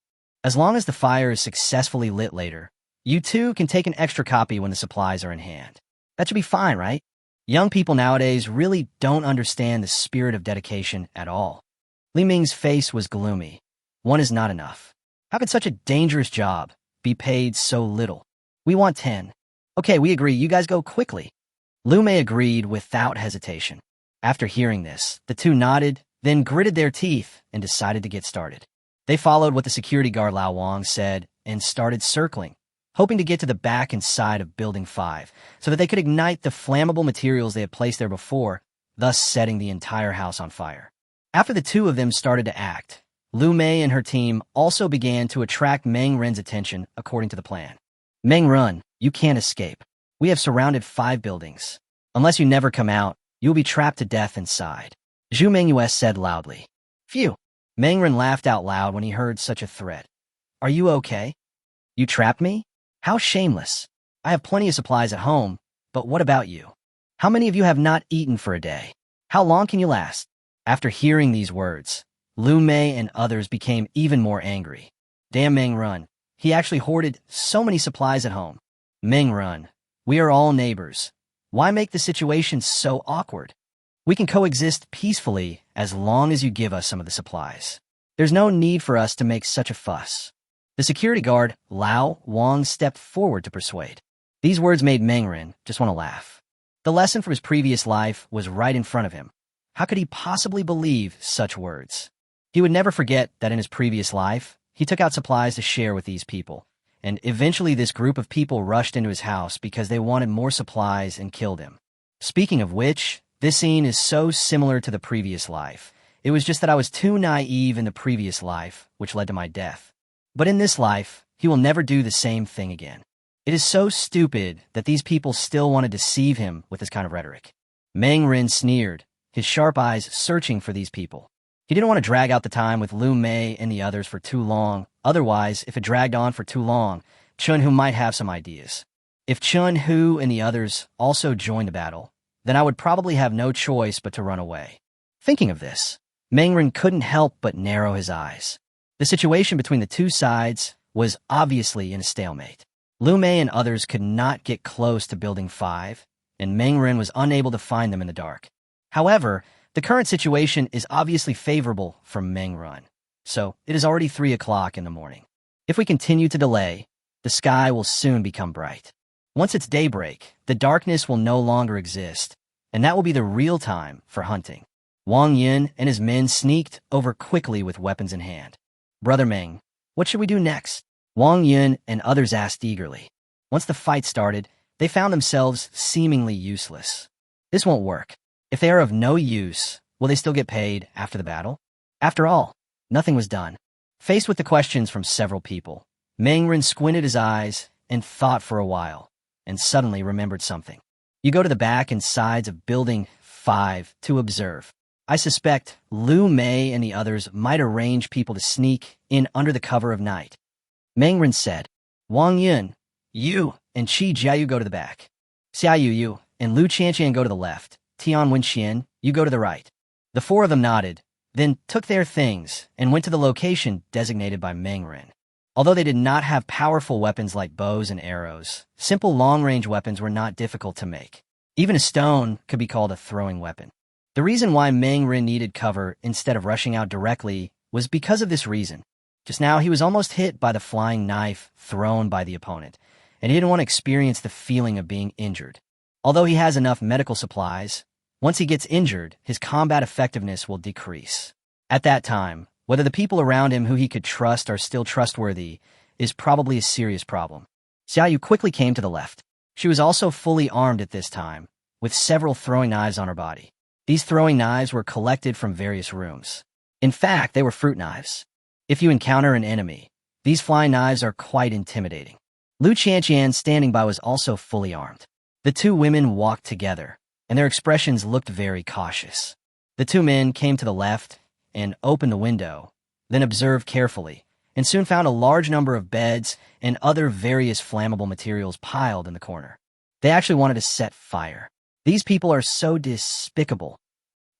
As long as the fire is successfully lit later, you two can take an extra copy when the supplies are in hand. That should be fine, right? Young people nowadays really don't understand the spirit of dedication at all. Li Ming's face was gloomy. One is not enough. How could such a dangerous job be paid so little? We want 10. Okay, we agree. You guys go quickly. Lu Mei agreed without hesitation. After hearing this, the two nodded, then gritted their teeth and decided to get started. They followed what the security guard Lao Wang said and started circling, hoping to get to the back and side of Building 5 so that they could ignite the flammable materials they had placed there before, thus setting the entire house on fire. After the two of them started to act, Lu Mei and her team also began to attract Meng Ren's attention according to the plan. Meng Ren, you can't escape. We have surrounded 5 buildings. Unless you never come out, you'll be trapped to death inside. Zhu Mengyue said loudly. Phew. Meng Ren laughed out loud when he heard such a threat. Are you okay? You trapped me? How shameless. I have plenty of supplies at home, but what about you? How many of you have not eaten for a day? How long can you last? After hearing these words, Lu Mei and others became even more angry. Damn Meng Ren. He actually hoarded so many supplies at home. Meng Ren, we are all neighbors. Why make the situation so awkward? We can coexist peacefully as long as you give us some of the supplies. There's no need for us to make such a fuss. The security guard, Lao Wang, stepped forward to persuade. These words made Meng Ren just want to laugh. The lesson from his previous life was right in front of him. How could he possibly believe such words? He would never forget that in his previous life, he took out supplies to share with these people, and eventually this group of people rushed into his house because they wanted more supplies and killed him. Speaking of which, this scene is so similar to the previous life. It was just that I was too naive in the previous life, which led to my death. But in this life, he will never do the same thing again. It is so stupid that these people still want to deceive him with this kind of rhetoric. Meng Ren sneered, his sharp eyes searching for these people. He didn't want to drag out the time with Lu Mei and the others for too long. Otherwise, if it dragged on for too long, Chun-Hu might have some ideas. If Chun-Hu and the others also joined the battle, then I would probably have no choice but to run away. Thinking of this, Meng Ren couldn't help but narrow his eyes. The situation between the two sides was obviously in a stalemate. Lu Mei and others could not get close to Building 5, and Meng Ren was unable to find them in the dark. However, the current situation is obviously favorable for Meng Ren, so it is already 3 o'clock in the morning. If we continue to delay, the sky will soon become bright. Once it's daybreak, the darkness will no longer exist, and that will be the real time for hunting. Wang Yin and his men sneaked over quickly with weapons in hand. Brother Meng, what should we do next? Wang Yin and others asked eagerly. Once the fight started, they found themselves seemingly useless. This won't work. If they are of no use, will they still get paid after the battle? After all, nothing was done. Faced with the questions from several people, Meng Ren squinted his eyes and thought for a while, and suddenly remembered something. You go to the back and sides of Building 5 to observe. I suspect Lu Mei and the others might arrange people to sneak in under the cover of night. Meng Ren said, Wang Yin, you and Qi Jiayu go to the back. Xiaoyu Yu and Lu Qianqian go to the left. Tian Wenxian, you go to the right. The 4 of them nodded, then took their things and went to the location designated by Meng Ren. Although they did not have powerful weapons like bows and arrows, simple long-range weapons were not difficult to make. Even a stone could be called a throwing weapon. The reason why Meng Ren needed cover instead of rushing out directly was because of this reason. Just now, he was almost hit by the flying knife thrown by the opponent, and he didn't want to experience the feeling of being injured. Although he has enough medical supplies, once he gets injured, his combat effectiveness will decrease. At that time, whether the people around him who he could trust are still trustworthy is probably a serious problem. Xiaoyu quickly came to the left. She was also fully armed at this time, with several throwing knives on her body. These throwing knives were collected from various rooms. In fact, they were fruit knives. If you encounter an enemy, these flying knives are quite intimidating. Lu Qianqian standing by was also fully armed. The two women walked together, and their expressions looked very cautious. The two men came to the left and opened the window, then observed carefully, and soon found a large number of beds and other various flammable materials piled in the corner. They actually wanted to set fire. These people are so despicable.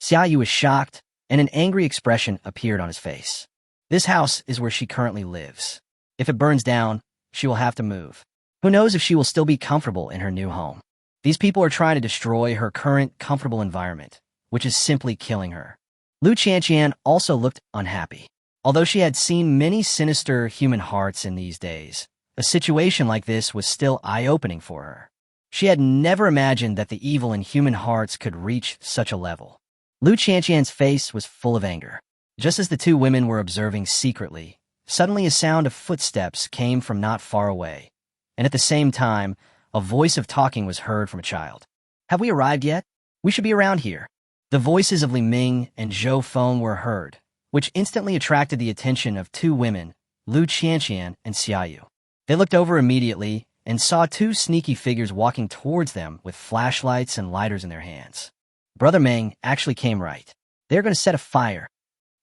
Xiaoyu was shocked, and an angry expression appeared on his face. This house is where she currently lives. If it burns down, she will have to move. Who knows if she will still be comfortable in her new home? These people are trying to destroy her current comfortable environment, which is simply killing her. Lu Qianqian also looked unhappy. Although she had seen many sinister human hearts in these days, a situation like this was still eye-opening for her. She had never imagined that the evil in human hearts could reach such a level. Lu Qianqian's face was full of anger. Just as the two women were observing secretly, suddenly a sound of footsteps came from not far away, and at the same time, a voice of talking was heard from a child. Have we arrived yet? We should be around here. The voices of Li Ming and Zhou Feng were heard, which instantly attracted the attention of two women, Lu Qianqian and Xiaoyu. They looked over immediately and saw two sneaky figures walking towards them with flashlights and lighters in their hands. Brother Meng actually came right. They're going to set a fire.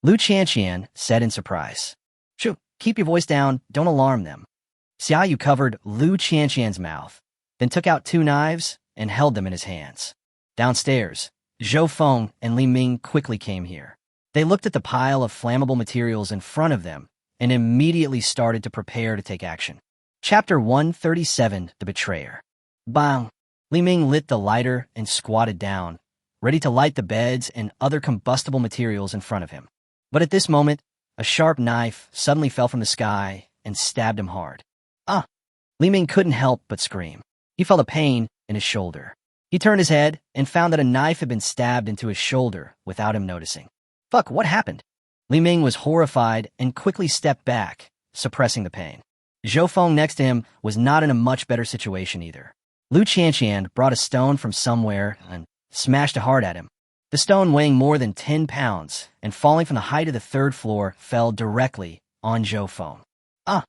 Lu Qianqian said in surprise. Shoo, keep your voice down, don't alarm them. Xiaoyu covered Lu Qianqian's mouth, then took out two knives and held them in his hands. Downstairs, Zhou Feng and Li Ming quickly came here. They looked at the pile of flammable materials in front of them and immediately started to prepare to take action. Chapter 137, The Betrayer. Bang! Li Ming lit the lighter and squatted down, ready to light the beds and other combustible materials in front of him. But at this moment, a sharp knife suddenly fell from the sky and stabbed him hard. Ah! Li Ming couldn't help but scream. He felt a pain in his shoulder. He turned his head and found that a knife had been stabbed into his shoulder without him noticing. Fuck, what happened? Li Ming was horrified and quickly stepped back, suppressing the pain. Zhou Feng next to him was not in a much better situation either. Lu Qianqian brought a stone from somewhere and smashed it hard at him. The stone, weighing more than 10 pounds and falling from the height of the third floor, fell directly on Zhou Feng. Ah!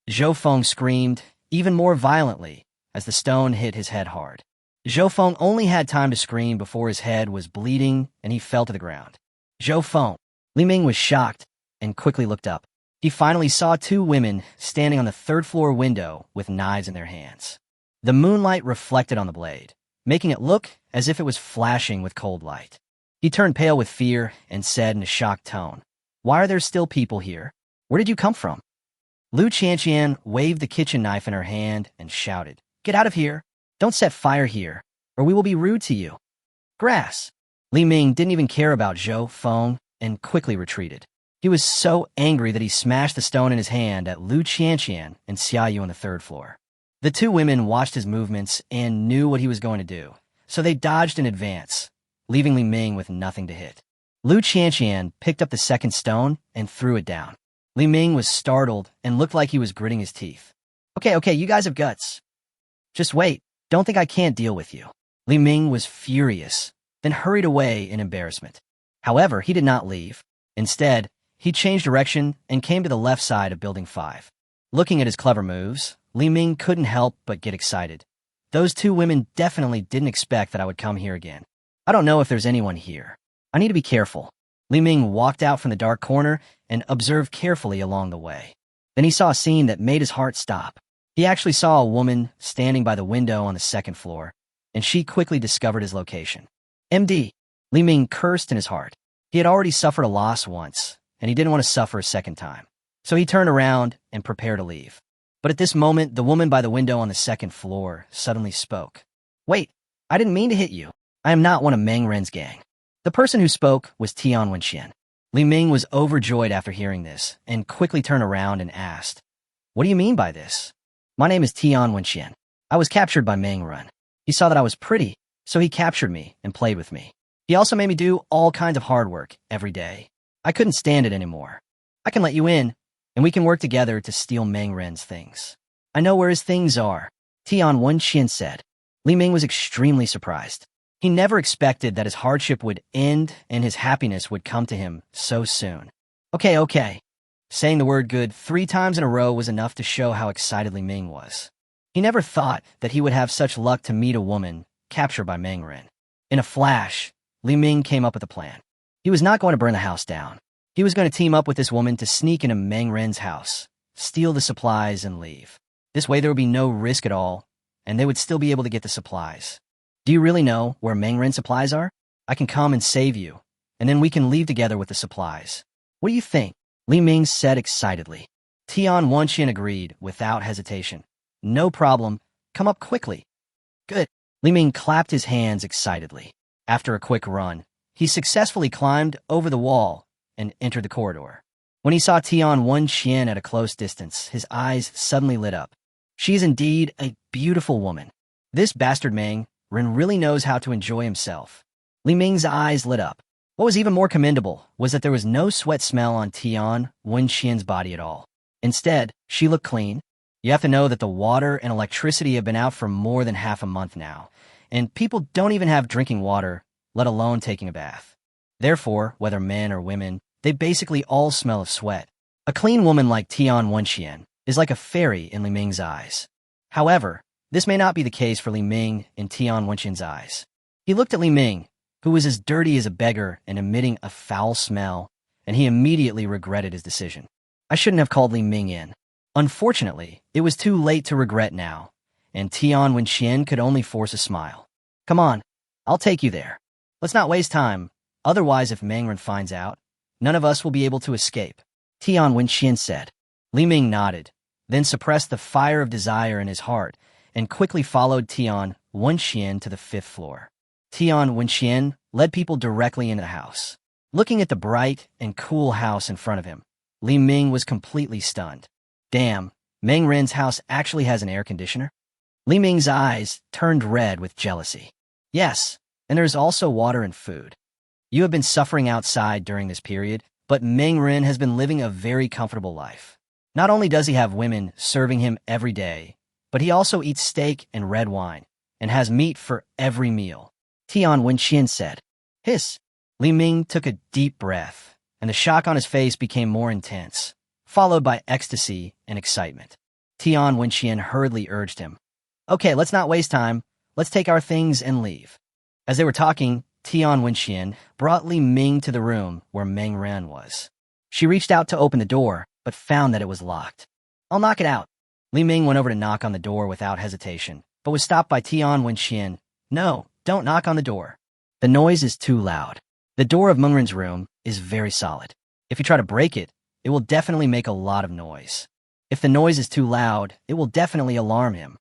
Zhou Feng screamed even more violently as the stone hit his head hard. Zhou Feng only had time to scream before his head was bleeding and he fell to the ground. Zhou Feng. Li Ming was shocked and quickly looked up. He finally saw two women standing on the third-floor window with knives in their hands. The moonlight reflected on the blade, making it look as if it was flashing with cold light. He turned pale with fear and said in a shocked tone, "Why are there still people here? Where did you come from?" Lu Qianqian waved the kitchen knife in her hand and shouted, "Get out of here! Don't set fire here, or we will be rude to you." Grass! Li Ming didn't even care about Zhou Feng and quickly retreated. He was so angry that he smashed the stone in his hand at Lu Qianqian and Xiaoyu on the third floor. The two women watched his movements and knew what he was going to do, so they dodged in advance, leaving Li Ming with nothing to hit. Lu Qianqian picked up the second stone and threw it down. Li Ming was startled and looked like he was gritting his teeth. Okay, you guys have guts. Just wait, don't think I can't deal with you." Li Ming was furious, then hurried away in embarrassment. However, he did not leave. Instead, he changed direction and came to the left side of Building 5. Looking at his clever moves, Li Ming couldn't help but get excited. Those two women definitely didn't expect that I would come here again. I don't know if there's anyone here. I need to be careful. Li Ming walked out from the dark corner and observed carefully along the way. Then he saw a scene that made his heart stop. He actually saw a woman standing by the window on the second floor, and she quickly discovered his location. MD. Li Ming cursed in his heart. He had already suffered a loss once, and he didn't want to suffer a second time. So he turned around and prepared to leave. But at this moment, the woman by the window on the second floor suddenly spoke. "Wait, I didn't mean to hit you. I am not one of Meng Ren's gang." The person who spoke was Tian Wenxian. Li Ming was overjoyed after hearing this and quickly turned around and asked, "What do you mean by this?" "My name is Tian Wenxian. I was captured by Meng Ren. He saw that I was pretty, so he captured me and played with me. He also made me do all kinds of hard work every day. I couldn't stand it anymore. I can let you in, and we can work together to steal Meng Ren's things. I know where his things are," Tian Wenxian said. Li Ming was extremely surprised. He never expected that his hardship would end and his happiness would come to him so soon. Okay. Saying the word good 3 times in a row was enough to show how excited Li Ming was. He never thought that he would have such luck to meet a woman captured by Meng Ren. In a flash, Li Ming came up with a plan. He was not going to burn the house down. He was going to team up with this woman to sneak into Meng Ren's house, steal the supplies, and leave. This way there would be no risk at all, and they would still be able to get the supplies. "Do you really know where Meng Ren's supplies are? I can come and save you, and then we can leave together with the supplies. What do you think?" Li Ming said excitedly. Tian Wenxian agreed without hesitation. "No problem. Come up quickly." "Good." Li Ming clapped his hands excitedly. After a quick run, he successfully climbed over the wall and entered the corridor. When he saw Tian Wenxian at a close distance, his eyes suddenly lit up. She is indeed a beautiful woman. This bastard Meng Ren really knows how to enjoy himself. Li Ming's eyes lit up. What was even more commendable was that there was no sweat smell on Tian Wenxian's body at all. Instead, she looked clean, You have to know that the water and electricity have been out for more than half a month now, and people don't even have drinking water, let alone taking a bath. Therefore, whether men or women, they basically all smell of sweat. A clean woman like Tian Wenxian is like a fairy in Li Ming's eyes. However, this may not be the case for Li Ming in Tian Wenxian's eyes. He looked at Li Ming, who was as dirty as a beggar and emitting a foul smell, and he immediately regretted his decision. I shouldn't have called Li Ming in. Unfortunately, it was too late to regret now, and Tian Wenxian could only force a smile. Come on, I'll take you there. Let's not waste time, otherwise if Mangren finds out, none of us will be able to escape, Tian Wenxian said. Li Ming nodded, then suppressed the fire of desire in his heart, and quickly followed Tian Wenxian to the 5th floor. Tian Wenxian led people directly into the house. Looking at the bright and cool house in front of him, Li Ming was completely stunned. Damn, Mangren's house actually has an air conditioner? Li Ming's eyes turned red with jealousy. Yes, and there's also water and food. You have been suffering outside during this period, but Mangren has been living a very comfortable life. Not only does he have women serving him every day, but he also eats steak and red wine, and has meat for every meal, Tian Wenxian said. Hiss. Li Ming took a deep breath, and the shock on his face became more intense, followed by ecstasy and excitement. Tian Wenxian hurriedly urged him. Okay, let's not waste time. Let's take our things and leave. As they were talking, Tian Wenxian brought Li Ming to the room where Meng Ren was. She reached out to open the door, but found that it was locked. I'll knock it out. Li Ming went over to knock on the door without hesitation, but was stopped by Tian Wenxian. No, don't knock on the door. The noise is too loud. The door of Meng Ren's room is very solid. If you try to break it, it will definitely make a lot of noise. If the noise is too loud, it will definitely alarm him.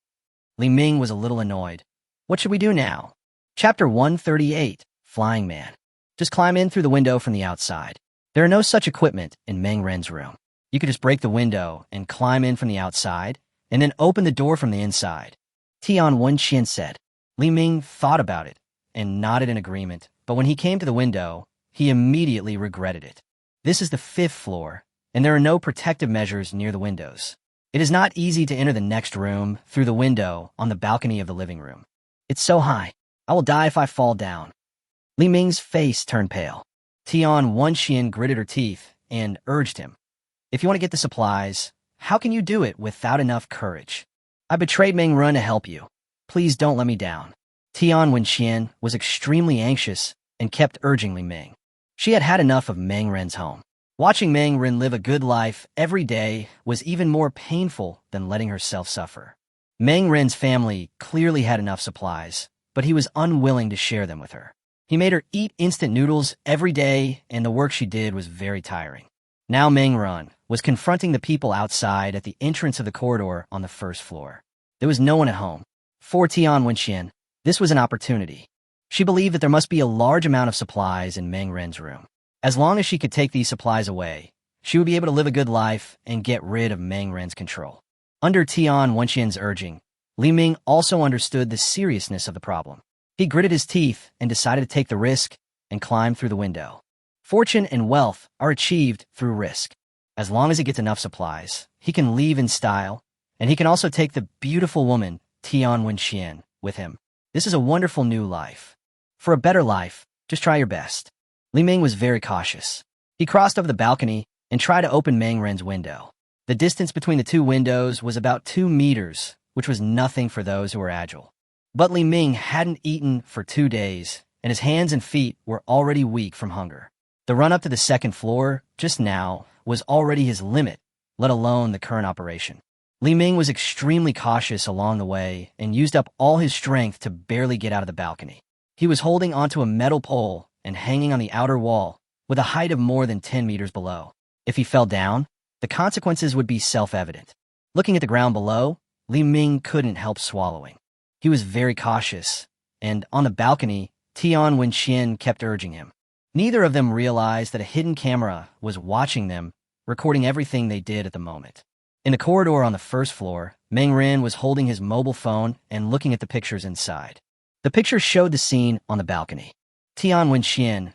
Li Ming was a little annoyed. What should we do now? Chapter 138, Flying Man. Just climb in through the window from the outside. There are no such equipment in Meng Ren's room. You could just break the window and climb in from the outside, and then open the door from the inside, Tian Wenxian said. Li Ming thought about it and nodded in agreement, but when he came to the window, he immediately regretted it. This is the 5th floor, and there are no protective measures near the windows. It is not easy to enter the next room through the window on the balcony of the living room. It's so high. I will die if I fall down. Li Ming's face turned pale. Tian Wenxian gritted her teeth and urged him. If you want to get the supplies, how can you do it without enough courage? I betrayed Meng Ren to help you. Please don't let me down. Tian Wenxian was extremely anxious and kept urging Li Ming. She had had enough of Meng Ren's home. Watching Meng Ren live a good life every day was even more painful than letting herself suffer. Meng Ren's family clearly had enough supplies, but he was unwilling to share them with her. He made her eat instant noodles every day, and the work she did was very tiring. Now Meng Ren was confronting the people outside at the entrance of the corridor on the 1st floor. There was no one at home. For Tian Wenxian, this was an opportunity. She believed that there must be a large amount of supplies in Meng Ren's room. As long as she could take these supplies away, she would be able to live a good life and get rid of Meng Ren's control. Under Tian Wenxian's urging, Li Ming also understood the seriousness of the problem. He gritted his teeth and decided to take the risk and climb through the window. Fortune and wealth are achieved through risk. As long as he gets enough supplies, he can leave in style, and he can also take the beautiful woman, Tian Wenxian, with him. This is a wonderful new life. For a better life, just try your best. Li Ming was very cautious. He crossed over the balcony and tried to open Meng Ren's window. The distance between the two windows was about 2 meters, which was nothing for those who were agile. But Li Ming hadn't eaten for 2 days, and his hands and feet were already weak from hunger. The run up to the 2nd floor, just now, was already his limit, let alone the current operation. Li Ming was extremely cautious along the way and used up all his strength to barely get out of the balcony. He was holding onto a metal pole and hanging on the outer wall, with a height of more than 10 meters below. If he fell down, the consequences would be self-evident. Looking at the ground below, Li Ming couldn't help swallowing. He was very cautious, and on the balcony, Tian Wenxian kept urging him. Neither of them realized that a hidden camera was watching them, recording everything they did at the moment. In the corridor on the 1st floor, Meng Ren was holding his mobile phone and looking at the pictures inside. The pictures showed the scene on the balcony. Tian Wenxian,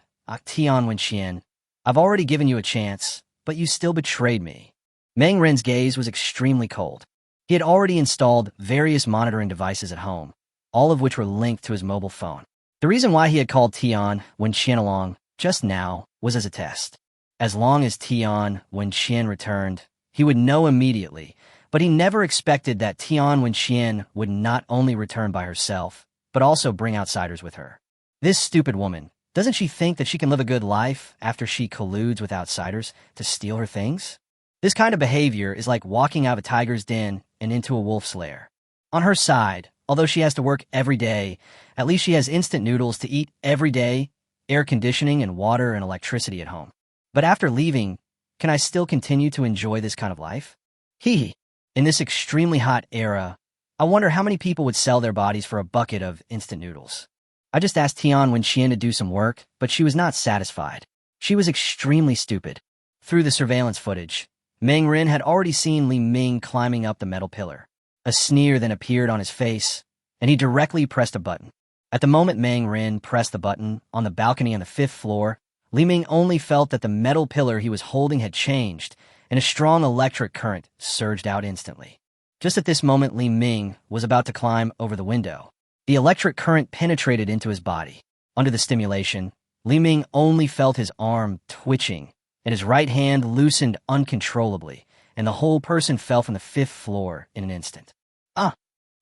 I've already given you a chance, but you still betrayed me. Meng Ren's gaze was extremely cold. He had already installed various monitoring devices at home, all of which were linked to his mobile phone. The reason why he had called Tian Wenxian along just now was as a test. As long as Tian Wenxian returned, he would know immediately, but he never expected that Tian Wenxian would not only return by herself, but also bring outsiders with her. This stupid woman, doesn't she think that she can live a good life after she colludes with outsiders to steal her things? This kind of behavior is like walking out of a tiger's den and into a wolf's lair. On her side, although she has to work every day, at least she has instant noodles to eat every day, air conditioning and water and electricity at home. But after leaving, can I still continue to enjoy this kind of life? Hee. In this extremely hot era, I wonder how many people would sell their bodies for a bucket of instant noodles. I just asked Tian Wenxian to do some work, but she was not satisfied. She was extremely stupid. Through the surveillance footage, Meng Rin had already seen Li Ming climbing up the metal pillar. A sneer then appeared on his face, and he directly pressed a button. At the moment Meng Rin pressed the button on the balcony on the 5th floor, Li Ming only felt that the metal pillar he was holding had changed, and a strong electric current surged out instantly. Just at this moment, Li Ming was about to climb over the window. The electric current penetrated into his body. Under the stimulation, Li Ming only felt his arm twitching, and his right hand loosened uncontrollably, and the whole person fell from the 5th floor in an instant. Ah!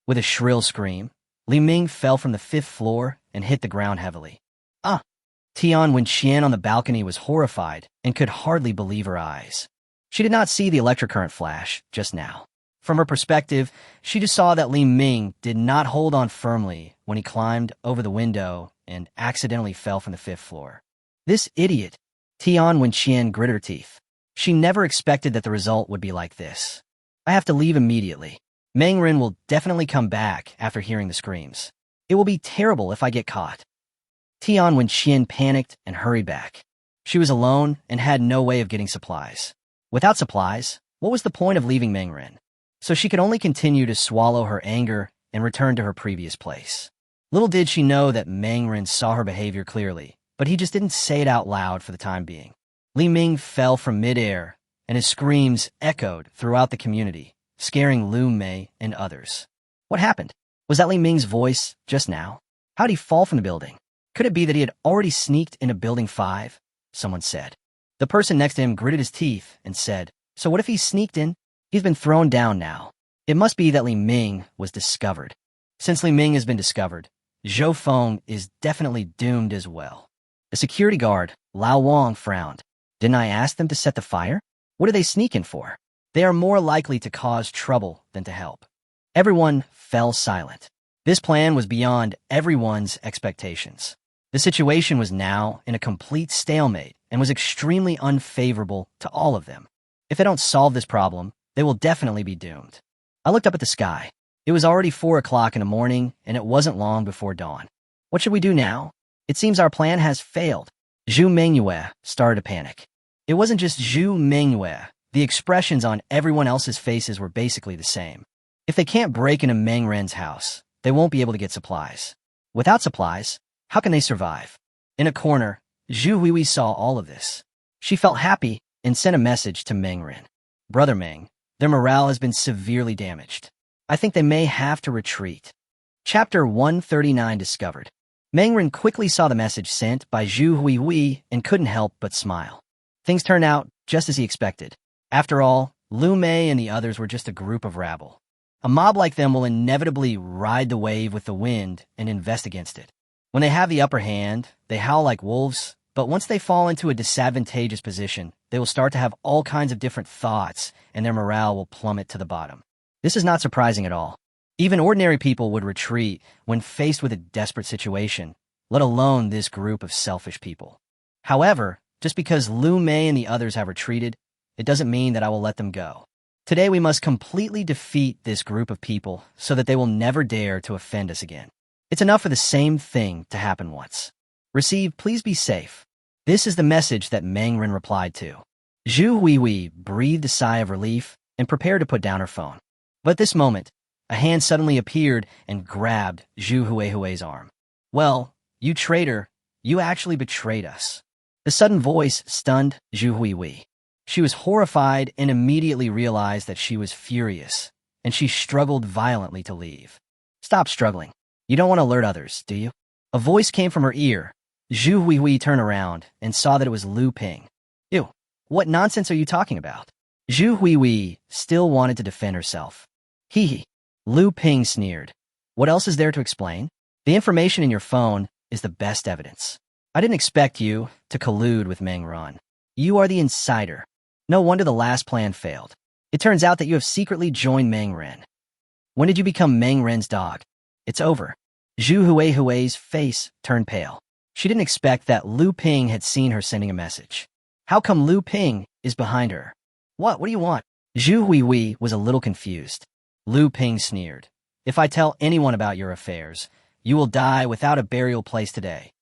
With a shrill scream, Li Ming fell from the 5th floor and hit the ground heavily. Ah! Tian Wenxian on the balcony was horrified and could hardly believe her eyes. She did not see the electric current flash just now. From her perspective, she just saw that Li Ming did not hold on firmly when he climbed over the window and accidentally fell from the 5th floor. This idiot! Tian Wenxian gritted her teeth. She never expected that the result would be like this. I have to leave immediately. Meng Rin will definitely come back after hearing the screams. It will be terrible if I get caught. Tian Wenxian panicked and hurried back. She was alone and had no way of getting supplies. Without supplies, what was the point of leaving Meng Rin? So she could only continue to swallow her anger and return to her previous place. Little did she know that Meng Rin saw her behavior clearly, but he just didn't say it out loud for the time being. Li Ming fell from midair, and his screams echoed throughout the community, scaring Lu Mei and others. What happened? Was that Li Ming's voice just now? How did he fall from the building? Could it be that he had already sneaked into Building 5? Someone said. The person next to him gritted his teeth and said, so what if he sneaked in? He's been thrown down now. It must be that Li Ming was discovered. Since Li Ming has been discovered, Zhou Feng is definitely doomed as well. The security guard, Lao Wang, frowned. Didn't I ask them to set the fire? What are they sneaking for? They are more likely to cause trouble than to help. Everyone fell silent. This plan was beyond everyone's expectations. The situation was now in a complete stalemate and was extremely unfavorable to all of them. If they don't solve this problem, they will definitely be doomed. I looked up at the sky. It was already 4 o'clock in the morning, and it wasn't long before dawn. What should we do now? It seems our plan has failed. Zhu Mengyue started to panic. It wasn't just Zhu Mengyue. The expressions on everyone else's faces were basically the same. If they can't break into Meng Ren's house, they won't be able to get supplies. Without supplies, how can they survive? In a corner, Zhu Huihui saw all of this. She felt happy and sent a message to Meng Ren. Brother Meng, their morale has been severely damaged. I think they may have to retreat. Chapter 139 discovered. Meng Ren quickly saw the message sent by Zhu Huihui and couldn't help but smile. Things turned out just as he expected. After all, Lu Mei and the others were just a group of rabble. A mob like them will inevitably ride the wave with the wind and invest against it. When they have the upper hand, they howl like wolves, but once they fall into a disadvantageous position, they will start to have all kinds of different thoughts, and their morale will plummet to the bottom. This is not surprising at all. Even ordinary people would retreat when faced with a desperate situation, let alone this group of selfish people. However, just because Lu Mei and the others have retreated, it doesn't mean that I will let them go. Today we must completely defeat this group of people so that they will never dare to offend us again. It's enough for the same thing to happen once. Receive, please be safe. This is the message that Meng Ren replied to. Zhu Huihui breathed a sigh of relief and prepared to put down her phone. But at this moment, a hand suddenly appeared and grabbed Zhu Huihui's arm. Well, you traitor, you actually betrayed us. The sudden voice stunned Zhu Huihui. She was horrified and immediately realized that she was furious. and she struggled violently to leave. Stop struggling. You don't want to alert others, do you? A voice came from her ear. Zhu Huihui turned around and saw that it was Lu Ping. Ew, what nonsense are you talking about? Zhu Huihui still wanted to defend herself. Hee hee. Lu Ping sneered. What else is there to explain? The information in your phone is the best evidence. I didn't expect you to collude with Meng Ren. You are the insider. No wonder the last plan failed. It turns out that you have secretly joined Meng Ren. When did you become Meng Ren's dog? It's over. Zhu Huihui's face turned pale. She didn't expect that Lu Ping had seen her sending a message. How come Lu Ping is behind her? What do you want? Zhu Huihui was a little confused. Lu Ping sneered. If I tell anyone about your affairs, you will die without a burial place today.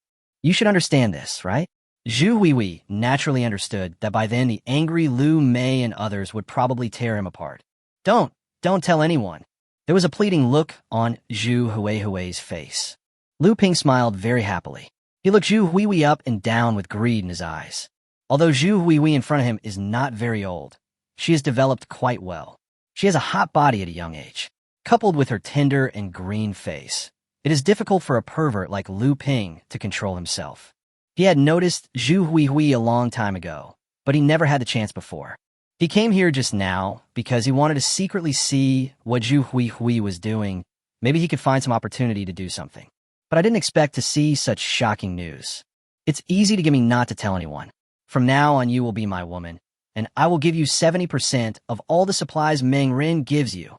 You should understand this, right? Zhu Huihui naturally understood that by then the angry Lu Mei and others would probably tear him apart. Don't tell anyone. There was a pleading look on Zhu Huihui's face. Lu Ping smiled very happily. He looked Zhu Huihui up and down with greed in his eyes. Although Zhu Huihui in front of him is not very old, she has developed quite well. She has a hot body at a young age. Coupled with her tender and green face, it is difficult for a pervert like Lu Ping to control himself. He had noticed Zhu Huihui a long time ago, but he never had the chance before. He came here just now because he wanted to secretly see what Zhu Huihui was doing. Maybe he could find some opportunity to do something. But I didn't expect to see such shocking news. It's easy to get me not to tell anyone. From now on, you will be my woman, and I will give you 70% of all the supplies Meng Ren gives you.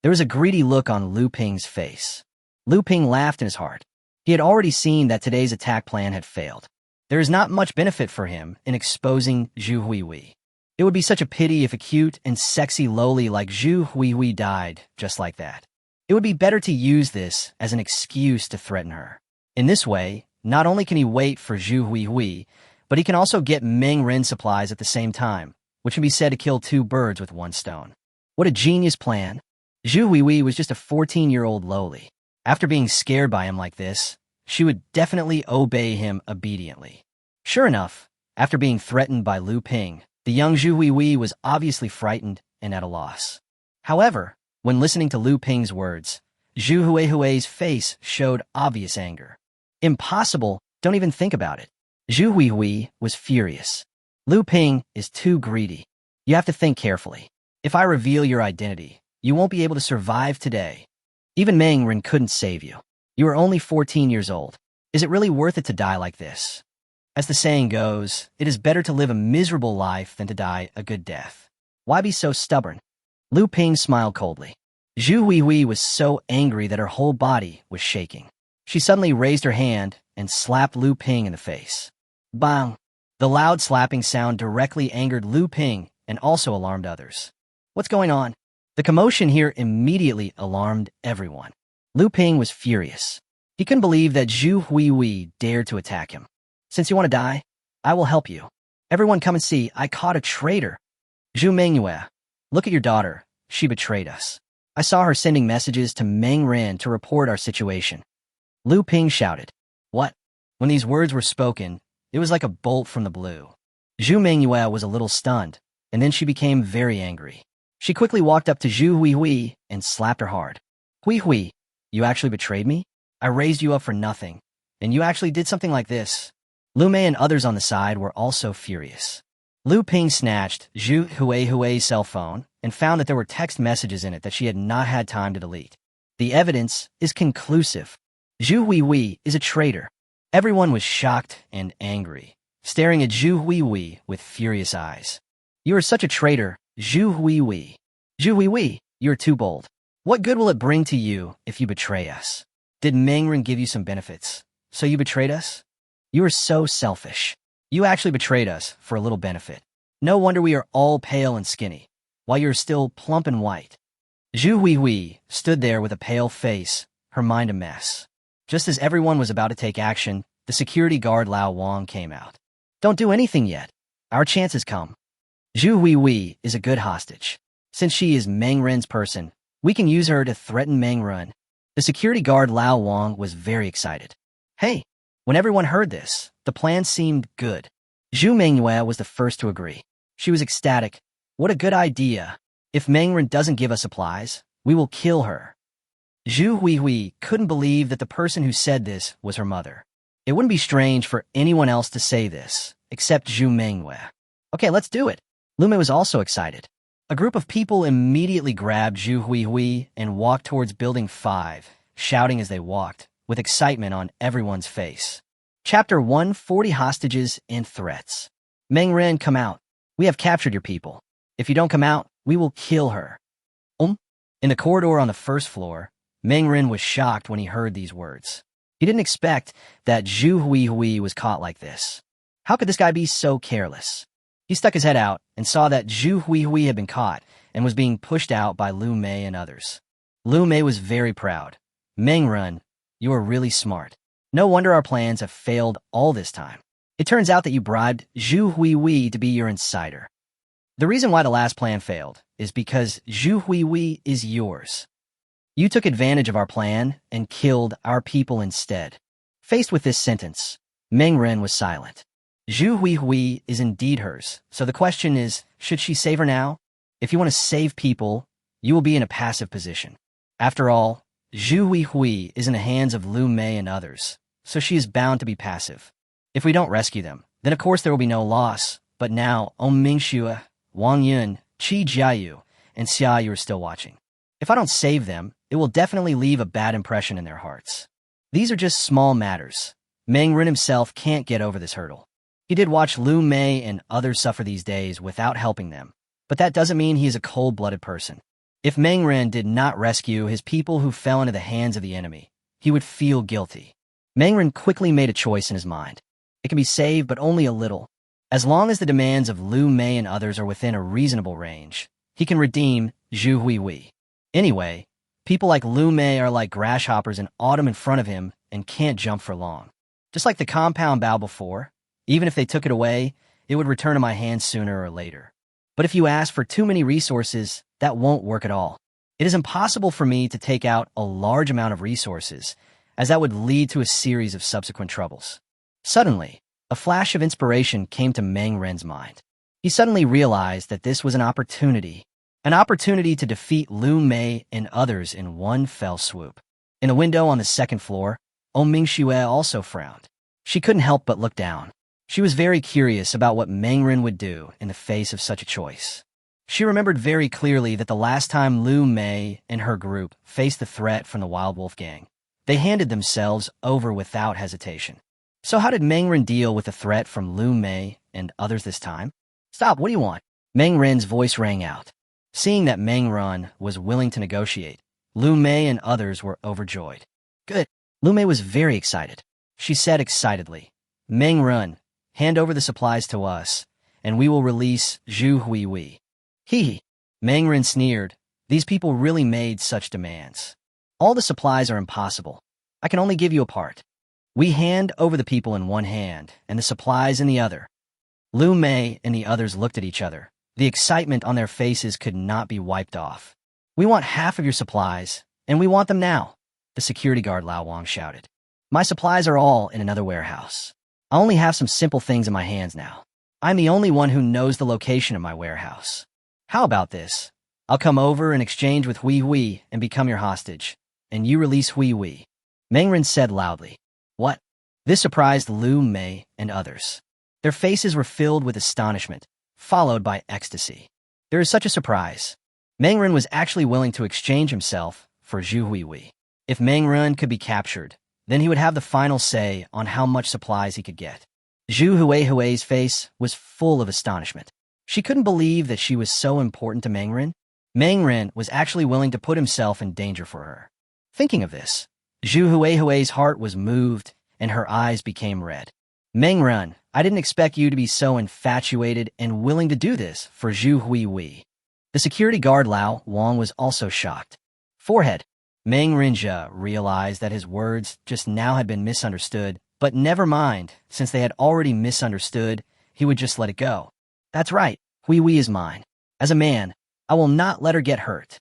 There was a greedy look on Lu Ping's face. Lu Ping laughed in his heart. He had already seen that today's attack plan had failed. There is not much benefit for him in exposing Zhu Huihui. It would be such a pity if a cute and sexy loli like Zhu Huihui died just like that. It would be better to use this as an excuse to threaten her. In this way, not only can he wait for Zhu Huihui, but he can also get Meng Ren supplies at the same time, which can be said to kill two birds with one stone. What a genius plan. Zhu Huihui was just a 14-year-old loli. After being scared by him like this, she would definitely obey him obediently. Sure enough, after being threatened by Lu Ping, the young Zhu Huihui was obviously frightened and at a loss. However, when listening to Lu Ping's words, Zhu Huihui's face showed obvious anger. Impossible, don't even think about it. Zhu Huihui was furious. Lu Ping is too greedy. You have to think carefully. If I reveal your identity, you won't be able to survive today. Even Meng Ren couldn't save you. You are only 14 years old. Is it really worth it to die like this? As the saying goes, it is better to live a miserable life than to die a good death. Why be so stubborn? Lu Ping smiled coldly. Zhu Huihui was so angry that her whole body was shaking. She suddenly raised her hand and slapped Lu Ping in the face. Bang! The loud slapping sound directly angered Lu Ping and also alarmed others. What's going on? The commotion here immediately alarmed everyone. Lu Ping was furious. He couldn't believe that Zhu Huihui dared to attack him. Since you want to die, I will help you. Everyone come and see, I caught a traitor. Zhu Mengyue, look at your daughter. She betrayed us. I saw her sending messages to Meng Ren to report our situation. Lu Ping shouted. What? When these words were spoken, it was like a bolt from the blue. Zhu Mengyue was a little stunned, and then she became very angry. She quickly walked up to Zhu Huihui and slapped her hard. Huihui, you actually betrayed me? I raised you up for nothing, and you actually did something like this. Lu Mei and others on the side were also furious. Lu Ping snatched Zhu Huihui's cell phone and found that there were text messages in it that she had not had time to delete. The evidence is conclusive. Zhu Huihui is a traitor. Everyone was shocked and angry, staring at Zhu Huihui with furious eyes. You are such a traitor, Zhu Huihui. Zhu Huihui, you are too bold. What good will it bring to you if you betray us? Did Meng Ren give you some benefits, so you betrayed us? You are so selfish. You actually betrayed us for a little benefit. No wonder we are all pale and skinny, while you're still plump and white. Zhu Huihui stood there with a pale face, her mind a mess. Just as everyone was about to take action, the security guard Lao Wang came out. Don't do anything yet. Our chance has come. Zhu Huihui is a good hostage. Since she is Meng Ren's person, we can use her to threaten Meng Ren. The security guard Lao Wang was very excited. Hey! When everyone heard this, the plan seemed good. Zhu Mengyue was the first to agree. She was ecstatic. What a good idea. If Meng Ren doesn't give us supplies, We will kill her. Zhu Huihui couldn't believe that the person who said this was her mother. It wouldn't be strange for anyone else to say this, except Zhu Menghua. Okay, let's do it. Lu Mei was also excited. A group of people immediately grabbed Zhu Huihui and walked towards Building 5, shouting as they walked, with excitement on everyone's face. Chapter 1, 40 Hostages and Threats. Meng Ren, come out. We have captured your people. If you don't come out, we will kill her. In the corridor on the first floor, Meng Ren was shocked when he heard these words. He didn't expect that Zhu Huihui was caught like this. How could this guy be so careless? He stuck his head out and saw that Zhu Huihui had been caught and was being pushed out by Lu Mei and others. Lu Mei was very proud. Meng Ren, you are really smart. No wonder our plans have failed all this time. It turns out that you bribed Zhu Huihui to be your insider. The reason why the last plan failed is because Zhu Huihui is yours. You took advantage of our plan and killed our people instead. Faced with this sentence, Meng Ren was silent. Zhu Huihui is indeed hers, so the question is, should she save her now? If you want to save people, you will be in a passive position. After all, Zhu Huihui is in the hands of Lu Mei and others, so she is bound to be passive. If we don't rescue them, then of course there will be no loss, but now Mingxue, Wang Yun, Qi Jiayu, and Xia Yu are still watching. If I don't save them, it will definitely leave a bad impression in their hearts. These are just small matters. Meng Ren himself can't get over this hurdle. He did watch Lu Mei and others suffer these days without helping them, but that doesn't mean he is a cold-blooded person. If Meng Ren did not rescue his people who fell into the hands of the enemy, he would feel guilty. Meng Ren quickly made a choice in his mind. It can be saved, but only a little. As long as the demands of Lu Mei and others are within a reasonable range, he can redeem Zhu Huihui. Anyway, people like Lu Mei are like grasshoppers in autumn in front of him and can't jump for long. Just like the compound bow before, even if they took it away, it would return to my hands sooner or later. But if you ask for too many resources, that won't work at all. It is impossible for me to take out a large amount of resources, as that would lead to a series of subsequent troubles. Suddenly, a flash of inspiration came to Meng Ren's mind. He suddenly realized that this was an opportunity to defeat Lu Mei and others in one fell swoop. In a window on the second floor, Mingxue also frowned. She couldn't help but look down. She was very curious about what Meng Ren would do in the face of such a choice. She remembered very clearly that the last time Lu Mei and her group faced the threat from the Wild Wolf Gang, they handed themselves over without hesitation. So how did Meng Ren deal with the threat from Lu Mei and others this time? Stop, what do you want? Meng Ren's voice rang out. Seeing that Meng Ren was willing to negotiate, Lu Mei and others were overjoyed. Good. Lu Mei was very excited. She said excitedly, Meng Ren, hand over the supplies to us, and we will release Zhu Huihui. Hee. Meng Ren sneered. These people really made such demands. All the supplies are impossible. I can only give you a part. We hand over the people in one hand, and the supplies in the other. Lu Mei and the others looked at each other. The excitement on their faces could not be wiped off. We want half of your supplies, and we want them now, the security guard Lao Wang shouted. My supplies are all in another warehouse. I only have some simple things in my hands now. I'm the only one who knows the location of my warehouse. How about this? I'll come over and exchange with Huihui and become your hostage, and you release Huihui. Meng Ren said loudly. What? This surprised Lu Mei and others. Their faces were filled with astonishment, followed by ecstasy. There is such a surprise. Meng Ren was actually willing to exchange himself for Zhu Huihui. If Meng Ren could be captured, then he would have the final say on how much supplies he could get. Zhu Huihui's face was full of astonishment. She couldn't believe that she was so important to Meng Ren. Meng Ren was actually willing to put himself in danger for her. Thinking of this, Zhu Huihui's heart was moved and her eyes became red. Meng Ren, I didn't expect you to be so infatuated and willing to do this for Zhu Huihui. The security guard Lao Wang was also shocked. Forehead. Meng Ren realized that his words just now had been misunderstood, but never mind, since they had already misunderstood, he would just let it go. That's right, Huihui is mine. As a man, I will not let her get hurt.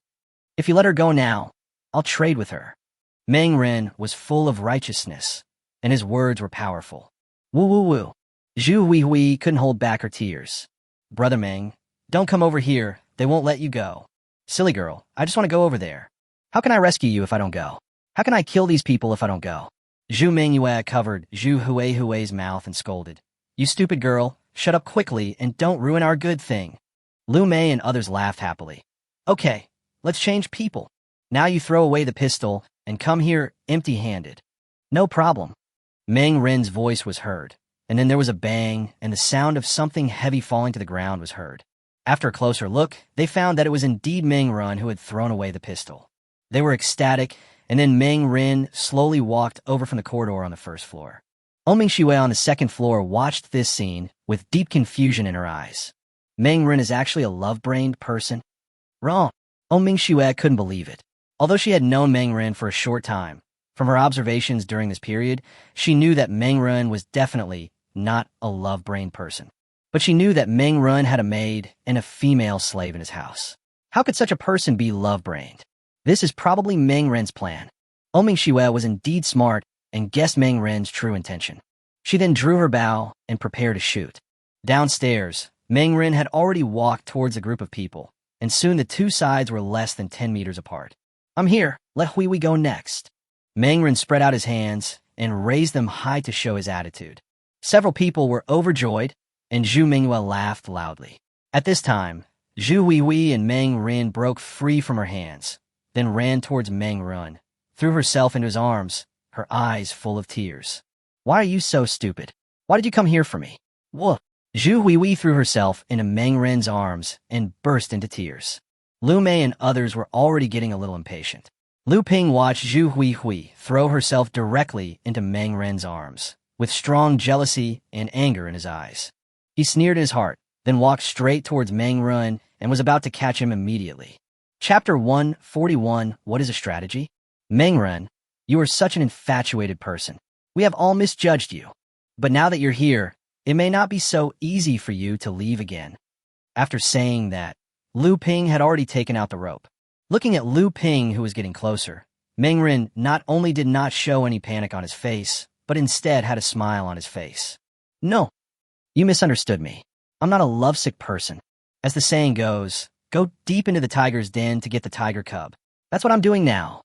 If you let her go now, I'll trade with her. Meng Ren was full of righteousness, and his words were powerful. Woo woo woo. Zhu Huihui couldn't hold back her tears. Brother Meng, don't come over here, they won't let you go. Silly girl, I just want to go over there. How can I rescue you if I don't go? How can I kill these people if I don't go? Zhu Mingyue covered Zhu Hui's mouth and scolded. You stupid girl, shut up quickly and don't ruin our good thing. Lu Mei and others laughed happily. Okay, let's change people. Now you throw away the pistol and come here empty-handed. No problem. Meng Ren's voice was heard, and then there was a bang, and the sound of something heavy falling to the ground was heard. After a closer look, they found that it was indeed Meng Ren who had thrown away the pistol. They were ecstatic, and then Meng Ren slowly walked over from the corridor on the first floor. Oming Xue on the second floor watched this scene with deep confusion in her eyes. Meng Ren is actually a love-brained person? Wrong. Oming Xue couldn't believe it. Although she had known Meng Ren for a short time, from her observations during this period, she knew that Meng Ren was definitely not a love-brained person. But she knew that Meng Ren had a maid and a female slave in his house. How could such a person be love-brained? This is probably Meng Ren's plan. Oming Xue was indeed smart and guessed Meng Ren's true intention. She then drew her bow and prepared to shoot. Downstairs, Meng Ren had already walked towards a group of people, and soon the two sides were less than 10 meters apart. I'm here, let Hui go next. Meng Ren spread out his hands and raised them high to show his attitude. Several people were overjoyed, and Zhu Mingyue laughed loudly. At this time, Zhu Huihui and Meng Ren broke free from her hands, then ran towards Meng Ren, threw herself into his arms, her eyes full of tears. Why are you so stupid? Why did you come here for me? Woof. Zhu Huihui threw herself into Meng Ren's arms and burst into tears. Lu Mei and others were already getting a little impatient. Lu Ping watched Zhu Huihui throw herself directly into Meng Ren's arms, with strong jealousy and anger in his eyes. He sneered in his heart, then walked straight towards Meng Ren and was about to catch him immediately. Chapter 141, What is a Strategy? Meng Ren, you are such an infatuated person. We have all misjudged you. But now that you're here, it may not be so easy for you to leave again. After saying that, Lu Ping had already taken out the rope. Looking at Lu Ping, who was getting closer, Meng Ren not only did not show any panic on his face, but instead had a smile on his face. No, you misunderstood me. I'm not a lovesick person. As the saying goes, go deep into the tiger's den to get the tiger cub. That's what I'm doing now.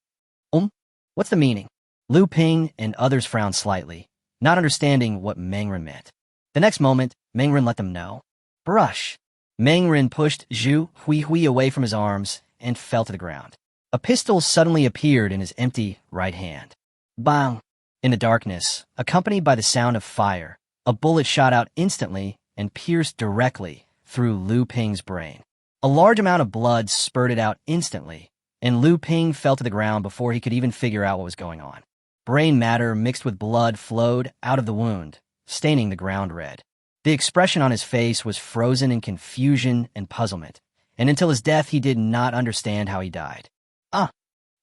What's the meaning? Lu Ping and others frowned slightly, not understanding what Meng Ren meant. The next moment, Meng Ren let them know. Brush. Meng Ren pushed Zhu Huihui away from his arms and fell to the ground. A pistol suddenly appeared in his empty right hand. Bang! In the darkness, accompanied by the sound of fire, a bullet shot out instantly and pierced directly through Lu Ping's brain. A large amount of blood spurted out instantly, and Lu Ping fell to the ground before he could even figure out what was going on. Brain matter mixed with blood flowed out of the wound, staining the ground red. The expression on his face was frozen in confusion and puzzlement, and until his death he did not understand how he died.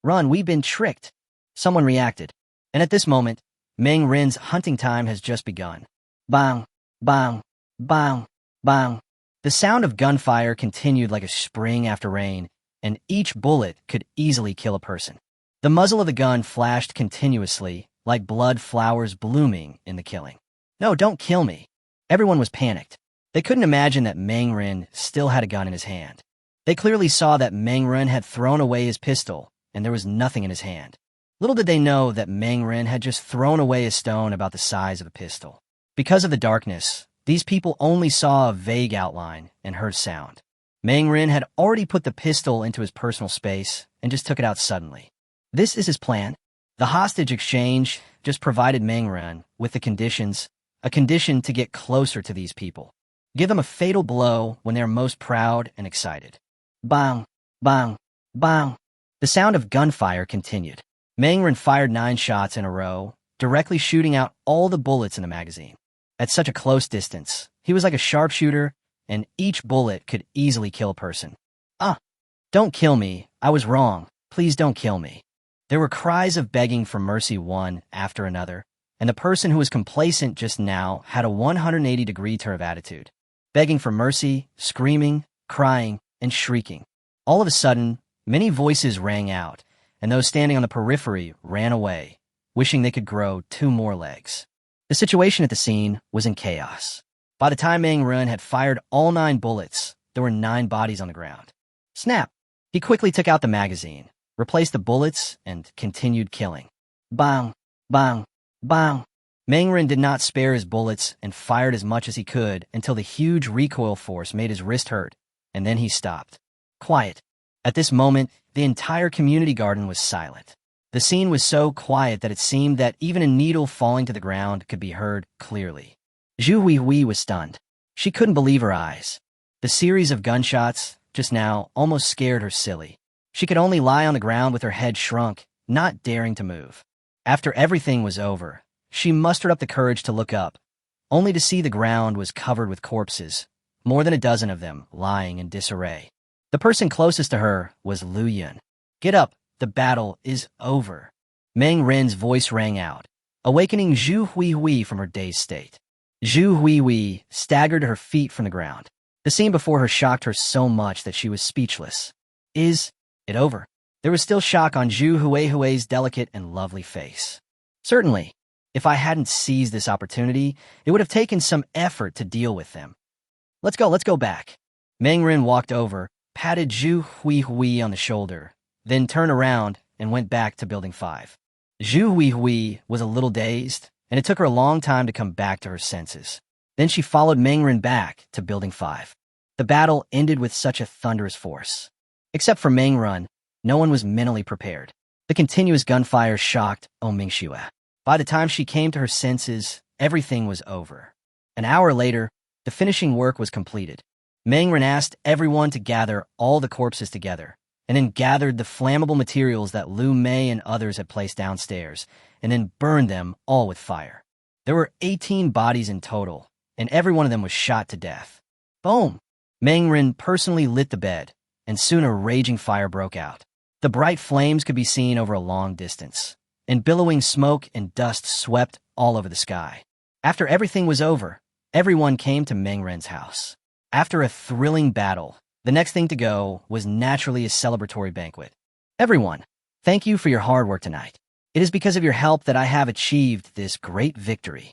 Run, we've been tricked. Someone reacted, and at this moment, Meng Ren's hunting time has just begun. Bang, bang, bang, bang. The sound of gunfire continued like a spring after rain, and each bullet could easily kill a person. The muzzle of the gun flashed continuously, like blood flowers blooming in the killing. No, don't kill me. Everyone was panicked. They couldn't imagine that Meng Ren still had a gun in his hand. They clearly saw that Meng Ren had thrown away his pistol, and there was nothing in his hand. Little did they know that Meng Ren had just thrown away a stone about the size of a pistol. Because of the darkness, these people only saw a vague outline and heard sound. Meng Ren had already put the pistol into his personal space and just took it out suddenly. This is his plan. The hostage exchange just provided Meng Ren with the conditions, a condition to get closer to these people. Give them a fatal blow when they are most proud and excited. Bang, bang, bang. The sound of gunfire continued. Meng Ren fired 9 shots in a row, directly shooting out all the bullets in the magazine. At such a close distance, he was like a sharpshooter, and each bullet could easily kill a person. Don't kill me. I was wrong. Please don't kill me. There were cries of begging for mercy one after another, and the person who was complacent just now had a 180-degree turn of attitude. Begging for mercy, screaming, crying, and shrieking. All of a sudden, many voices rang out, and those standing on the periphery ran away, wishing they could grow 2 more legs. The situation at the scene was in chaos. By the time Meng Ren had fired all 9 bullets, there were 9 bodies on the ground. Snap! He quickly took out the magazine, replaced the bullets, and continued killing. Bang, bang, bang. Mangren did not spare his bullets and fired as much as he could until the huge recoil force made his wrist hurt, and then he stopped. Quiet. At this moment, the entire community garden was silent. The scene was so quiet that it seemed that even a needle falling to the ground could be heard clearly. Zhu Huihui was stunned. She couldn't believe her eyes. The series of gunshots, just now, almost scared her silly. She could only lie on the ground with her head shrunk, not daring to move. After everything was over, she mustered up the courage to look up, only to see the ground was covered with corpses, more than a dozen of them lying in disarray. The person closest to her was Lu Yun. Get up, the battle is over. Meng Ren's voice rang out, awakening Zhu Huihui from her dazed state. Zhu Huihui staggered to her feet from the ground. The scene before her shocked her so much that she was speechless. Is it over? There was still shock on Zhu Huihui's delicate and lovely face. Certainly, if I hadn't seized this opportunity, it would have taken some effort to deal with them. Let's go back. Meng Ren walked over, patted Zhu Huihui on the shoulder, then turned around and went back to Building 5. Zhu Huihui was a little dazed, and it took her a long time to come back to her senses. Then she followed Meng Ren back to Building 5. The battle ended with such a thunderous force. Except for Meng Ren, no one was mentally prepared. The continuous gunfire shocked Mingxue. By the time she came to her senses, everything was over. An hour later, the finishing work was completed. Meng Ren asked everyone to gather all the corpses together, and then gathered the flammable materials that Lu Mei and others had placed downstairs, and then burned them all with fire. There were 18 bodies in total, and every one of them was shot to death. Boom! Meng Ren personally lit the bed, and soon a raging fire broke out. The bright flames could be seen over a long distance, and billowing smoke and dust swept all over the sky. After everything was over, everyone came to Meng Ren's house. After a thrilling battle, the next thing to go was naturally a celebratory banquet. Everyone, thank you for your hard work tonight. It is because of your help that I have achieved this great victory.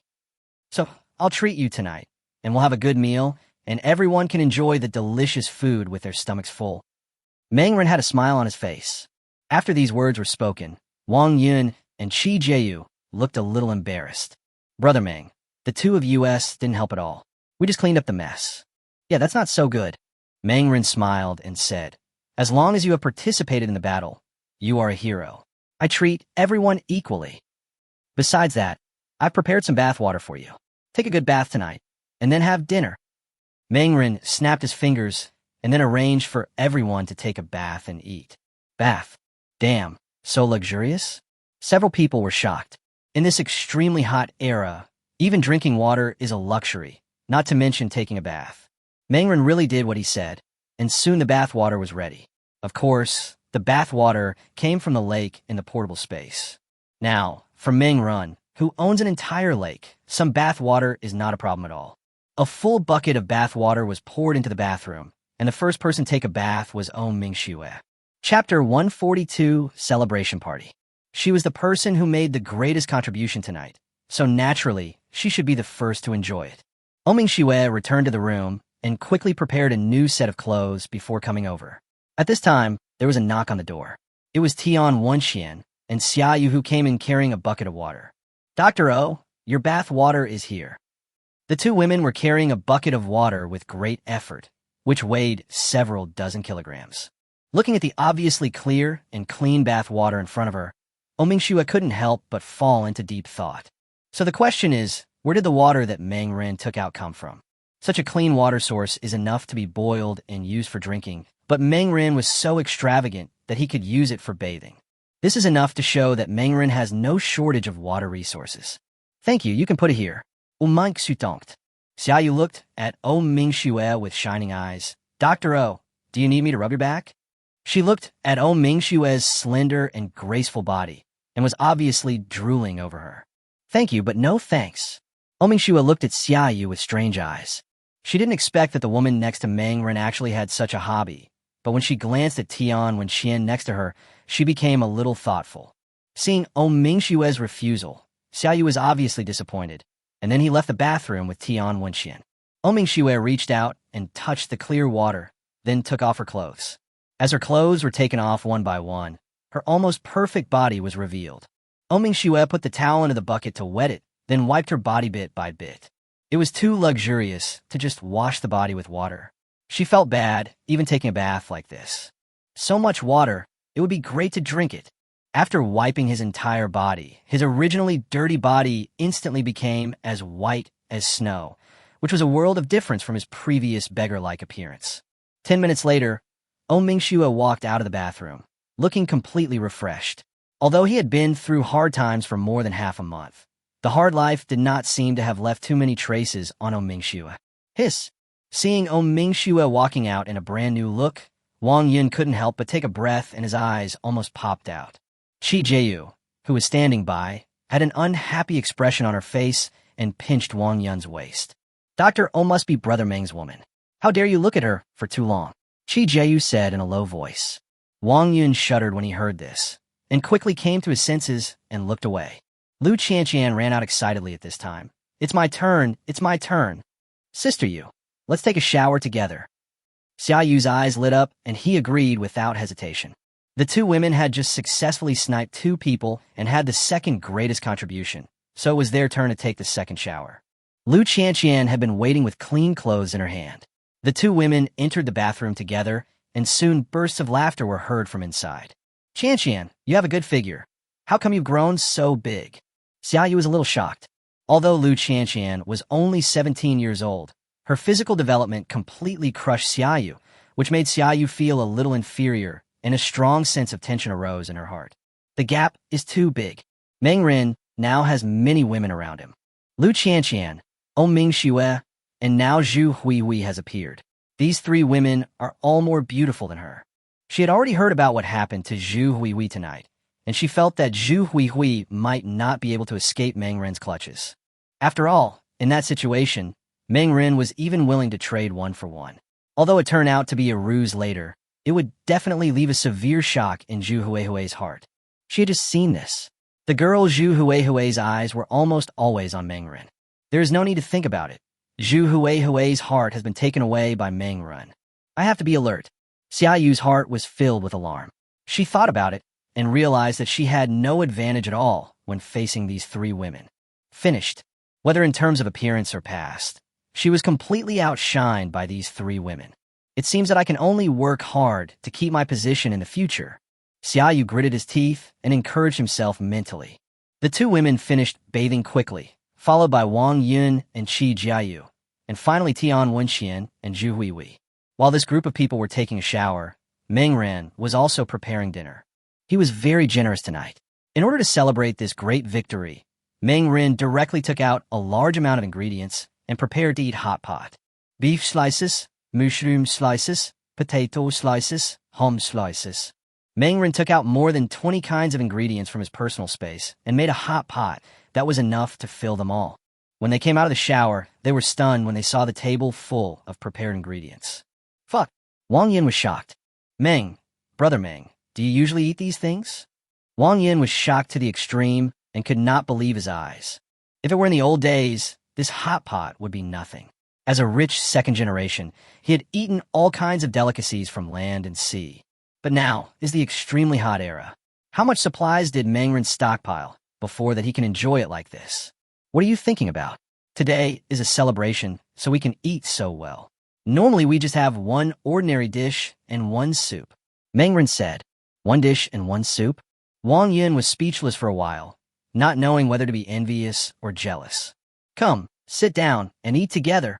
So, I'll treat you tonight, and we'll have a good meal, and everyone can enjoy the delicious food with their stomachs full. Meng Ren had a smile on his face. After these words were spoken, Wang Yun and Qi Jieyu looked a little embarrassed. Brother Meng, the two of us didn't help at all. We just cleaned up the mess. Yeah, that's not so good. Meng Ren smiled and said, as long as you have participated in the battle, you are a hero. I treat everyone equally. Besides that, I've prepared some bath water for you. Take a good bath tonight, and then have dinner. Meng Ren snapped his fingers and then arranged for everyone to take a bath and eat. Bath? Damn, so luxurious? Several people were shocked. In this extremely hot era, even drinking water is a luxury, not to mention taking a bath. Meng Ren really did what he said, and soon the bath water was ready. Of course, the bath water came from the lake in the portable space. Now, for Meng Ren, who owns an entire lake, some bath water is not a problem at all. A full bucket of bath water was poured into the bathroom, and the first person to take a bath was Mingxue. Chapter 142, Celebration Party. She was the person who made the greatest contribution tonight, so naturally, she should be the first to enjoy it. Mingxue returned to the room and quickly prepared a new set of clothes before coming over. At this time, there was a knock on the door. It was Tian Wenxian and Xiaoyu who came in carrying a bucket of water. Dr. O, your bath water is here. The two women were carrying a bucket of water with great effort, which weighed several dozen kilograms. Looking at the obviously clear and clean bath water in front of her, Mingxue couldn't help but fall into deep thought. So the question is, where did the water that Meng Ren took out come from? Such a clean water source is enough to be boiled and used for drinking, but Meng Ren was so extravagant that he could use it for bathing. This is enough to show that Meng Ren has no shortage of water resources. Thank you can put it here. Mingxue danked. Xiaoyu looked at Mingxue with shining eyes. Dr. O, do you need me to rub your back? She looked at Mingxue's slender and graceful body and was obviously drooling over her. Thank you, but no thanks. Mingxue looked at Xiaoyu with strange eyes. She didn't expect that the woman next to Meng Ren actually had such a hobby, but when she glanced at Tian Wenxian next to her, she became a little thoughtful. Seeing Mingxue's refusal, Xiaoyu was obviously disappointed, and then he left the bathroom with Tian Wenxian. Mingxue reached out and touched the clear water, then took off her clothes. As her clothes were taken off one by one, her almost perfect body was revealed. Mingxue put the towel into the bucket to wet it, then wiped her body bit by bit. It was too luxurious to just wash the body with water. She felt bad, even taking a bath like this. So much water, it would be great to drink it. After wiping his entire body, his originally dirty body instantly became as white as snow, which was a world of difference from his previous beggar-like appearance. 10 minutes later, Mingxue walked out of the bathroom, looking completely refreshed. Although he had been through hard times for more than half a month, the hard life did not seem to have left too many traces on Mingxue. Hiss! Seeing Mingxue walking out in a brand new look, Wang Yun couldn't help but take a breath and his eyes almost popped out. Qi Jieyu, who was standing by, had an unhappy expression on her face and pinched Wang Yun's waist. Dr. O must be Brother Meng's woman. How dare you look at her for too long? Qi Jieyu said in a low voice. Wang Yun shuddered when he heard this, and quickly came to his senses and looked away. Lu Qianqian ran out excitedly at this time. It's my turn, it's my turn. Sister Yu, let's take a shower together. Xia Yu's eyes lit up, and he agreed without hesitation. The two women had just successfully sniped 2 people and had the second greatest contribution, so it was their turn to take the second shower. Lu Qianqian had been waiting with clean clothes in her hand. The two women entered the bathroom together, and soon bursts of laughter were heard from inside. Qianqian, you have a good figure. How come you've grown so big? Xia Yu was a little shocked. Although Lu Qianqian was only 17 years old, her physical development completely crushed Xia Yu, which made Xia Yu feel a little inferior, and a strong sense of tension arose in her heart. The gap is too big. Meng Ren now has many women around him. Lu Qianqian, Mingxue, and now Zhu Huihui has appeared. These 3 women are all more beautiful than her. She had already heard about what happened to Zhu Huihui tonight, and she felt that Zhu Huihui might not be able to escape Meng Ren's clutches. After all, in that situation, Meng Ren was even willing to trade 1 for 1. Although it turned out to be a ruse later, it would definitely leave a severe shock in Zhu Huihui's heart. She had just seen this. The girl Zhu Huihui's eyes were almost always on Meng Ren. There is no need to think about it. Zhu Huihui's heart has been taken away by Meng Ren. I have to be alert. Xia Yu's heart was filled with alarm. She thought about it and realized that she had no advantage at all when facing these 3 women. Finished. Whether in terms of appearance or past, she was completely outshined by these 3 women. It seems that I can only work hard to keep my position in the future. Xia Yu gritted his teeth and encouraged himself mentally. The 2 women finished bathing quickly, followed by Wang Yun and Qi Jieyu, and finally Tian Wenxian and Zhu Huihui. While this group of people were taking a shower, Meng Ren was also preparing dinner. He was very generous tonight. In order to celebrate this great victory, Meng Ren directly took out a large amount of ingredients and prepared to eat hot pot. Beef slices, mushroom slices, potato slices, ham slices. Meng Ren took out more than 20 kinds of ingredients from his personal space and made a hot pot that was enough to fill them all. When they came out of the shower, they were stunned when they saw the table full of prepared ingredients. Fuck. Wang Yin was shocked. Meng, Brother Meng, do you usually eat these things? Wang Yin was shocked to the extreme and could not believe his eyes. If it were in the old days, this hot pot would be nothing. As a rich second generation, he had eaten all kinds of delicacies from land and sea. But now is the extremely hot era. How much supplies did Meng Ren stockpile before that he can enjoy it like this? What are you thinking about? Today is a celebration, so we can eat so well. Normally, we just have 1 ordinary dish and 1 soup. Meng Ren said, 1 dish and 1 soup? Wang Yun was speechless for a while, not knowing whether to be envious or jealous. Come, sit down and eat together.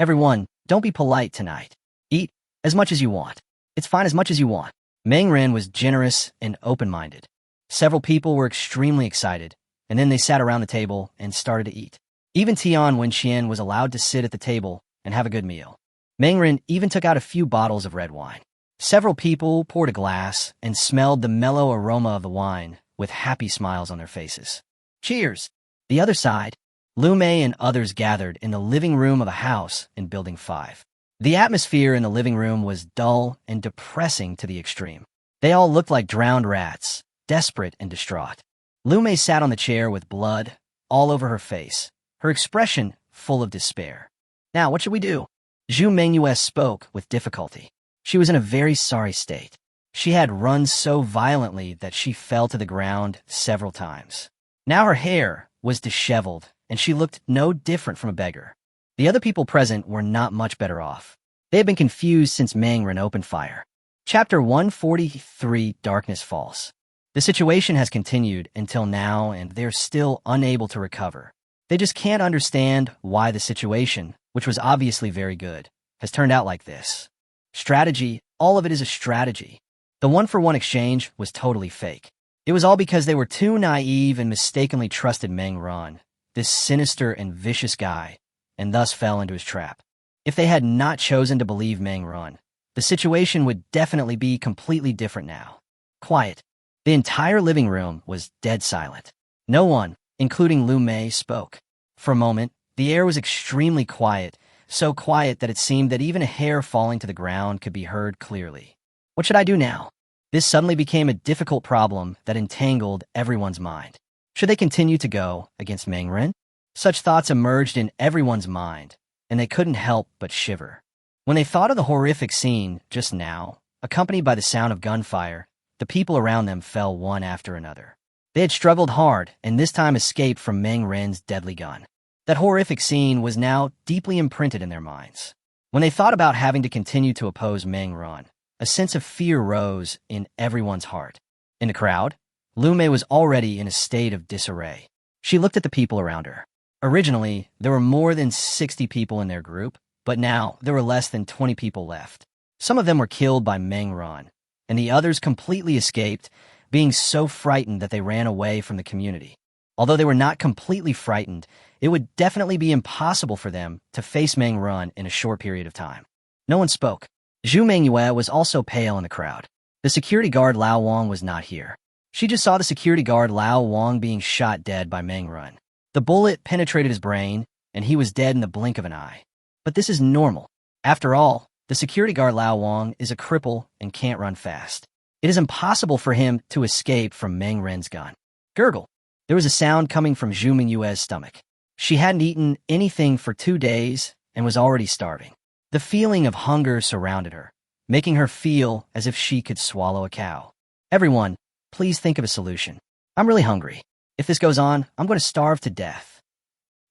Everyone, don't be polite tonight. Eat as much as you want. It's fine as much as you want. Meng Ren was generous and open-minded. Several people were extremely excited, and then they sat around the table and started to eat. Even Tian Wenxian was allowed to sit at the table and have a good meal. Meng Ren even took out a few bottles of red wine. Several people poured a glass and smelled the mellow aroma of the wine with happy smiles on their faces. Cheers! The other side, Lu Mei and others gathered in the living room of a house in Building 5. The atmosphere in the living room was dull and depressing to the extreme. They all looked like drowned rats, desperate and distraught. Lu Mei sat on the chair with blood all over her face, her expression full of despair. Now, what should we do? Zhu Mengyue spoke with difficulty. She was in a very sorry state. She had run so violently that she fell to the ground several times. Now her hair was disheveled, and she looked no different from a beggar. The other people present were not much better off. They had been confused since Mangren opened fire. Chapter 143, Darkness Falls. The situation has continued until now, and they're still unable to recover. They just can't understand why the situation, which was obviously very good, has turned out like this. Strategy, all of it is a strategy. The one-for-one exchange was totally fake. It was all because they were too naive and mistakenly trusted Meng Run, this sinister and vicious guy, and thus fell into his trap. If they had not chosen to believe Meng Run, the situation would definitely be completely different now. Quiet. The entire living room was dead silent. No one, including Lu Mei, spoke. For a moment, the air was extremely quiet, so quiet that it seemed that even a hair falling to the ground could be heard clearly. What should I do now? This suddenly became a difficult problem that entangled everyone's mind. Should they continue to go against Meng Ren? Such thoughts emerged in everyone's mind, and they couldn't help but shiver. When they thought of the horrific scene just now, accompanied by the sound of gunfire, the people around them fell one after another. They had struggled hard and this time escaped from Meng Ren's deadly gun. That horrific scene was now deeply imprinted in their minds. When they thought about having to continue to oppose Meng Ren, a sense of fear rose in everyone's heart. In the crowd, Lu Mei was already in a state of disarray. She looked at the people around her. Originally, there were more than 60 people in their group, but now there were less than 20 people left. Some of them were killed by Meng Ren, and the others completely escaped, being so frightened that they ran away from the community. Although they were not completely frightened, it would definitely be impossible for them to face Meng Ren in a short period of time. No one spoke. Zhu Mengyue was also pale in the crowd. The security guard Lao Wang was not here. She just saw the security guard Lao Wang being shot dead by Meng Ren. The bullet penetrated his brain, and he was dead in the blink of an eye. But this is normal. After all, the security guard Lao Wang is a cripple and can't run fast. It is impossible for him to escape from Meng Ren's gun. Gurgle. There was a sound coming from Zhu Mingyue's stomach. She hadn't eaten anything for 2 days and was already starving. The feeling of hunger surrounded her, making her feel as if she could swallow a cow. Everyone, please think of a solution. I'm really hungry. If this goes on, I'm going to starve to death.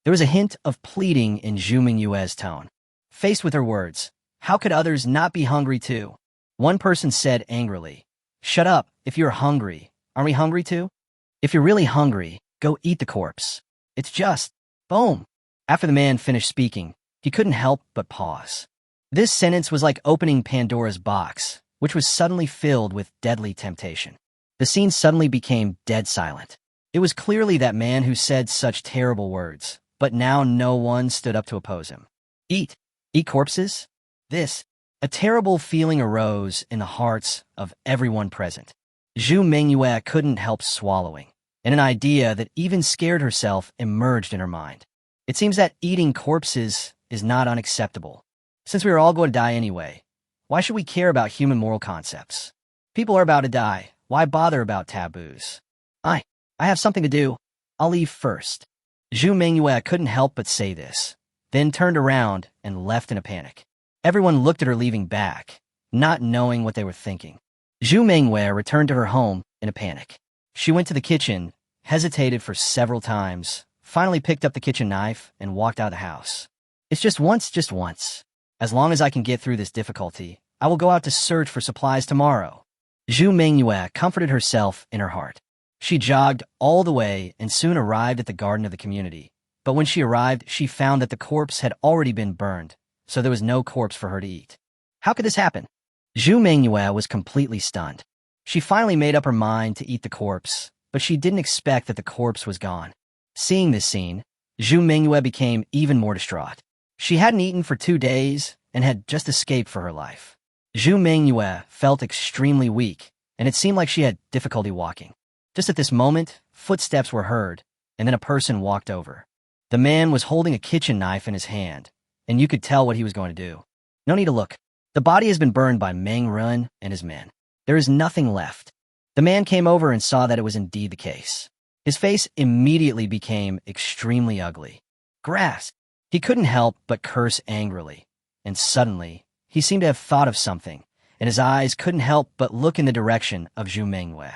There was a hint of pleading in Zhu Mingyue's tone. Faced with her words, how could others not be hungry too? One person said angrily, "Shut up, if you're hungry. Aren't we hungry too? If you're really hungry, go eat the corpse. It's just, boom." After the man finished speaking, he couldn't help but pause. This sentence was like opening Pandora's box, which was suddenly filled with deadly temptation. The scene suddenly became dead silent. It was clearly that man who said such terrible words, but now no one stood up to oppose him. Eat corpses? A terrible feeling arose in the hearts of everyone present. Zhu Mengyue couldn't help swallowing, and an idea that even scared herself emerged in her mind. It seems that eating corpses is not unacceptable. Since we are all going to die anyway, why should we care about human moral concepts? People are about to die. Why bother about taboos? I have something to do. I'll leave first. Zhu Mengyue couldn't help but say this, then turned around and left in a panic. Everyone looked at her leaving back, not knowing what they were thinking. Zhu Mengyue returned to her home in a panic. She went to the kitchen, hesitated for several times, finally picked up the kitchen knife and walked out of the house. It's just once. As long as I can get through this difficulty, I will go out to search for supplies tomorrow. Zhu Mengyue comforted herself in her heart. She jogged all the way and soon arrived at the garden of the community. But when she arrived, she found that the corpse had already been burned, so there was no corpse for her to eat. How could this happen? Zhu Mengyue was completely stunned. She finally made up her mind to eat the corpse, but she didn't expect that the corpse was gone. Seeing this scene, Zhu Mengyue became even more distraught. She hadn't eaten for 2 days and had just escaped for her life. Zhu Mengyue felt extremely weak, and it seemed like she had difficulty walking. Just at this moment, footsteps were heard, and then a person walked over. The man was holding a kitchen knife in his hand, and you could tell what he was going to do. No need to look. The body has been burned by Meng Ren and his men. There is nothing left. The man came over and saw that it was indeed the case. His face immediately became extremely ugly. Grass! He couldn't help but curse angrily, and suddenly, he seemed to have thought of something, and his eyes couldn't help but look in the direction of Zhu Mengyue.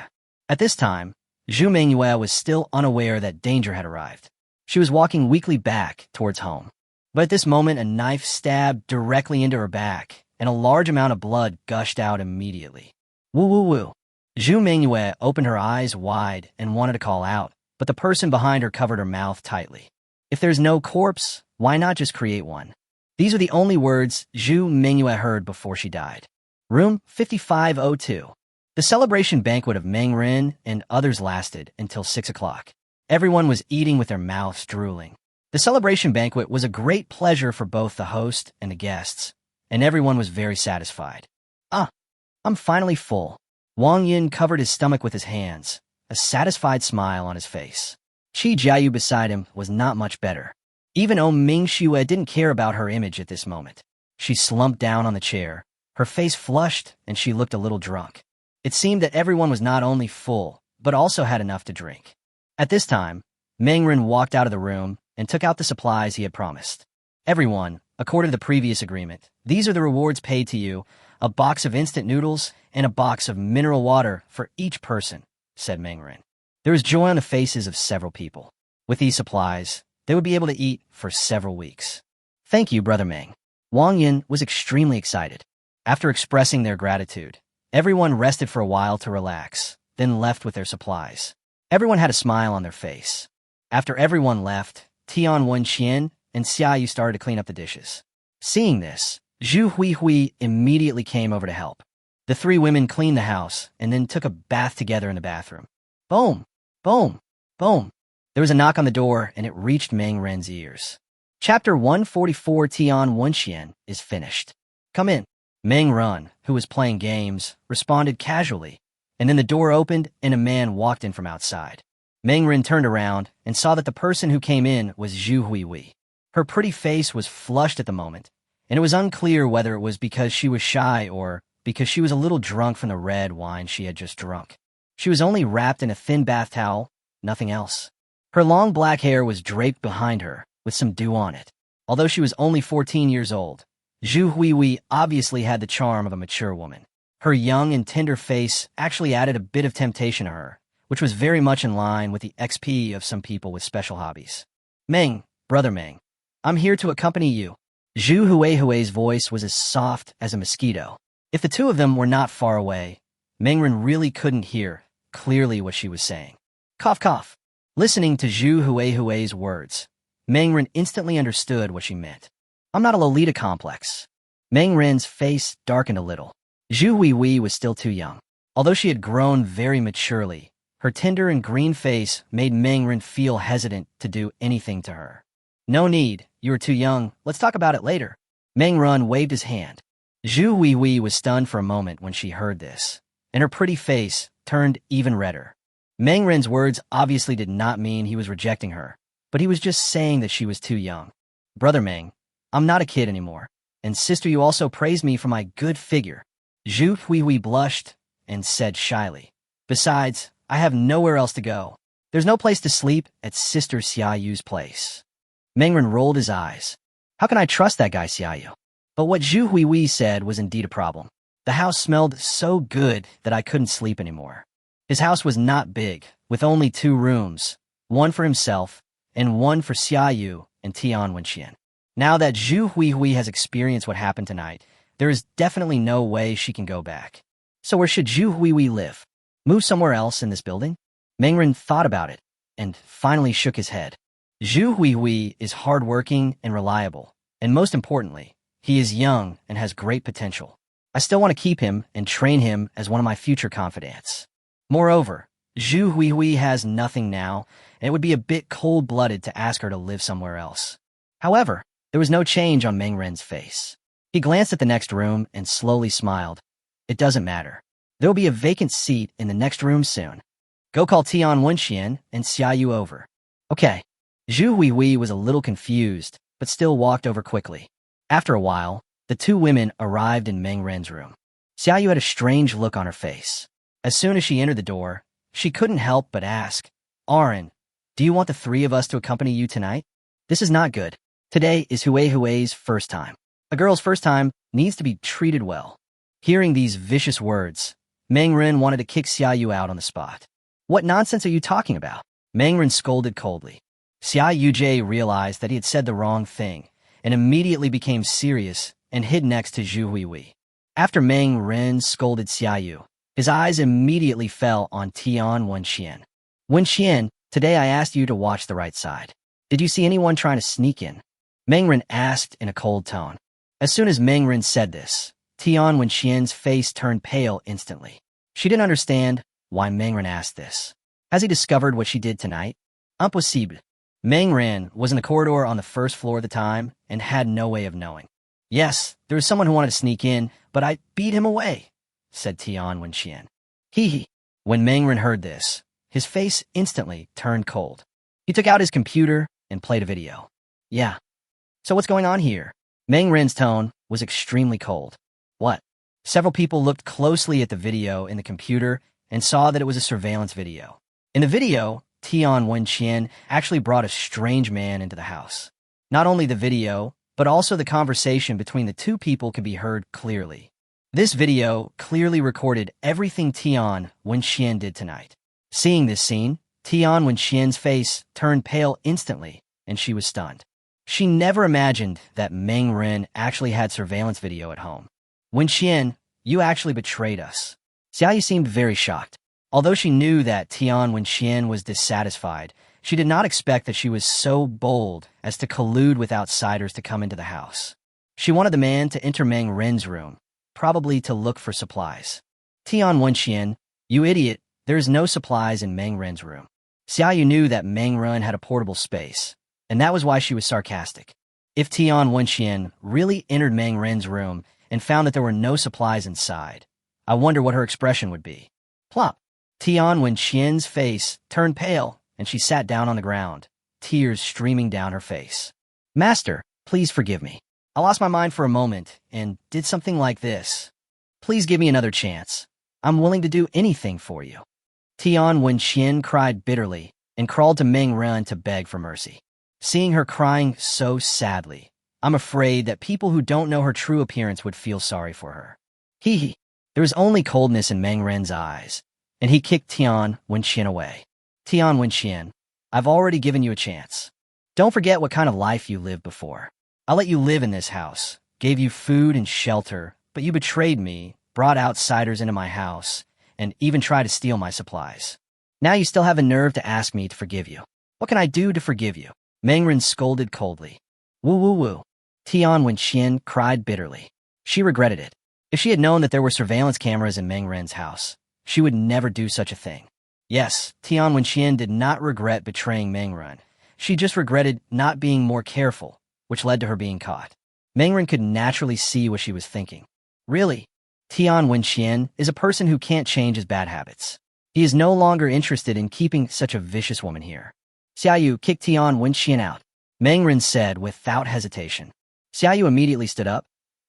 At this time, Zhu Mengyue was still unaware that danger had arrived. She was walking weakly back towards home. But at this moment, a knife stabbed directly into her back, and a large amount of blood gushed out immediately. Woo woo woo. Zhu Mengyue opened her eyes wide and wanted to call out, but the person behind her covered her mouth tightly. If there's no corpse, why not just create one? These are the only words Zhu Mengyue heard before she died. Room 5502. The celebration banquet of Meng Ren and others lasted until 6 o'clock. Everyone was eating with their mouths drooling. The celebration banquet was a great pleasure for both the host and the guests, and everyone was very satisfied. I'm finally full. Wang Yin covered his stomach with his hands, a satisfied smile on his face. Qi Jiayu beside him was not much better. Even Ming Shue didn't care about her image at this moment. She slumped down on the chair, her face flushed, and she looked a little drunk. It seemed that everyone was not only full, but also had enough to drink. At this time, Meng Ren walked out of the room and took out the supplies he had promised. Everyone, according to the previous agreement, these are the rewards paid to you, a box of instant noodles and a box of mineral water for each person, said Meng Ren. There was joy on the faces of several people. With these supplies, they would be able to eat for several weeks. Thank you, Brother Meng. Wang Yin was extremely excited. After expressing their gratitude, everyone rested for a while to relax, then left with their supplies. Everyone had a smile on their face. After everyone left, Tian Wenqian and Xiaoyu started to clean up the dishes. Seeing this, Zhu Huihui immediately came over to help. The three women cleaned the house and then took a bath together in the bathroom. Boom! Boom! Boom! There was a knock on the door and it reached Meng Ren's ears. Chapter 144 Tian Wenqian is finished. Come in. Meng Ren, who was playing games, responded casually, and then the door opened and a man walked in from outside. Meng Ren turned around and saw that the person who came in was Zhu Huihui. Her pretty face was flushed at the moment, and it was unclear whether it was because she was shy or because she was a little drunk from the red wine she had just drunk. She was only wrapped in a thin bath towel, nothing else. Her long black hair was draped behind her, with some dew on it. Although she was only 14 years old, Zhu Huihui obviously had the charm of a mature woman. Her young and tender face actually added a bit of temptation to her, which was very much in line with the XP of some people with special hobbies. Meng, Brother Meng, I'm here to accompany you. Zhu Huihui's voice was as soft as a mosquito. If the two of them were not far away, Meng Ren really couldn't hear clearly what she was saying. Cough, cough. Listening to Zhu Huihui's words, Meng Ren instantly understood what she meant. I'm not a Lolita complex. Meng Ren's face darkened a little. Zhu Huihui was still too young. Although she had grown very maturely, her tender and green face made Meng Ren feel hesitant to do anything to her. No need, you are too young, let's talk about it later. Meng Ren waved his hand. Zhu Huihui was stunned for a moment when she heard this, and her pretty face turned even redder. Meng Ren's words obviously did not mean he was rejecting her, but he was just saying that she was too young. Brother Meng, I'm not a kid anymore, and sister, you also praised me for my good figure. Zhu Huihui blushed and said shyly, besides, I have nowhere else to go. There's no place to sleep at Sister Xiaoyu's place. Meng Ren rolled his eyes. How can I trust that guy Xiaoyu? But what Zhu Huihui said was indeed a problem. The house smelled so good that I couldn't sleep anymore. His house was not big, with only 2 rooms, one for himself and one for Xiaoyu and Tian Wenqian. Now that Zhu Huihui has experienced what happened tonight, there is definitely no way she can go back. So where should Zhu Huihui live? Move somewhere else in this building? Meng Ren thought about it and finally shook his head. Zhu Huihui is hardworking and reliable, and most importantly, he is young and has great potential. I still want to keep him and train him as one of my future confidants. Moreover, Zhu Huihui has nothing now, and it would be a bit cold-blooded to ask her to live somewhere else. However, there was no change on Meng Ren's face. He glanced at the next room and slowly smiled. It doesn't matter. There will be a vacant seat in the next room soon. Go call Tian Wenqian and Xiaoyu over. Okay. Zhu Huihui was a little confused, but still walked over quickly. After a while, the 2 women arrived in Meng Ren's room. Xiaoyu had a strange look on her face. As soon as she entered the door, she couldn't help but ask, Arin, do you want the 3 of us to accompany you tonight? This is not good. Today is Huihui's first time. A girl's first time needs to be treated well. Hearing these vicious words, Mengren wanted to kick Xiaoyu out on the spot. What nonsense are you talking about? Mengren scolded coldly. Xiaoyu realized that he had said the wrong thing and immediately became serious and hid next to Zhu Huihui. After Mengren scolded Xiaoyu, his eyes immediately fell on Tian Wenxian. Wenxian, today I asked you to watch the right side. Did you see anyone trying to sneak in? Mengren asked in a cold tone. As soon as Mengren said this, Tian Wenxian's face turned pale instantly. She didn't understand why Mengren asked this. Has he discovered what she did tonight? Impossible. Mengren was in the corridor on the first floor at the time and had no way of knowing. Yes, there was someone who wanted to sneak in, but I beat him away, said Tian Wenxian. Hee. When Mengren heard this, his face instantly turned cold. He took out his computer and played a video. Yeah. So what's going on here? Mengren's tone was extremely cold. What? Several people looked closely at the video in the computer and saw that it was a surveillance video. In the video, Tian Wenxian actually brought a strange man into the house. Not only the video, but also the conversation between the two people could be heard clearly. This video clearly recorded everything Tian Wenxian did tonight. Seeing this scene, Tian Wenxian's face turned pale instantly, and she was stunned. She never imagined that Mengren actually had surveillance video at home. Wenxian, you actually betrayed us. Xiaoyu seemed very shocked. Although she knew that Tian Wenxian was dissatisfied, she did not expect that she was so bold as to collude with outsiders to come into the house. She wanted the man to enter Mengren's room, probably to look for supplies. Tian Wenxian, you idiot, there is no supplies in Mengren's room. Xiaoyu knew that Mengren had a portable space, and that was why she was sarcastic. If Tian Wenxian really entered Mengren's room and found that there were no supplies inside, I wonder what her expression would be. Plop! Tian Wenxian's face turned pale, and she sat down on the ground, tears streaming down her face. Master, please forgive me. I lost my mind for a moment and did something like this. Please give me another chance. I'm willing to do anything for you. Tian Wenxian cried bitterly and crawled to Mengren to beg for mercy. Seeing her crying so sadly, I'm afraid that people who don't know her true appearance would feel sorry for her. Hee. There was only coldness in Mengren's eyes, and he kicked Tian Wenxian away. Tian Wenxian, I've already given you a chance. Don't forget what kind of life you lived before. I let you live in this house, gave you food and shelter, but you betrayed me, brought outsiders into my house, and even tried to steal my supplies. Now you still have a nerve to ask me to forgive you. What can I do to forgive you? Mengren scolded coldly. Woo. Tian Wenxian cried bitterly. She regretted it. If she had known that there were surveillance cameras in Mengren's house, she would never do such a thing. Yes, Tian Wenxian did not regret betraying Mengren. She just regretted not being more careful, which led to her being caught. Mengren could naturally see what she was thinking. Really, Tian Wenxian is a person who can't change his bad habits. He is no longer interested in keeping such a vicious woman here. Xiaoyu kicked Tian Wenxian out, Mengren said without hesitation. Xiaoyu immediately stood up.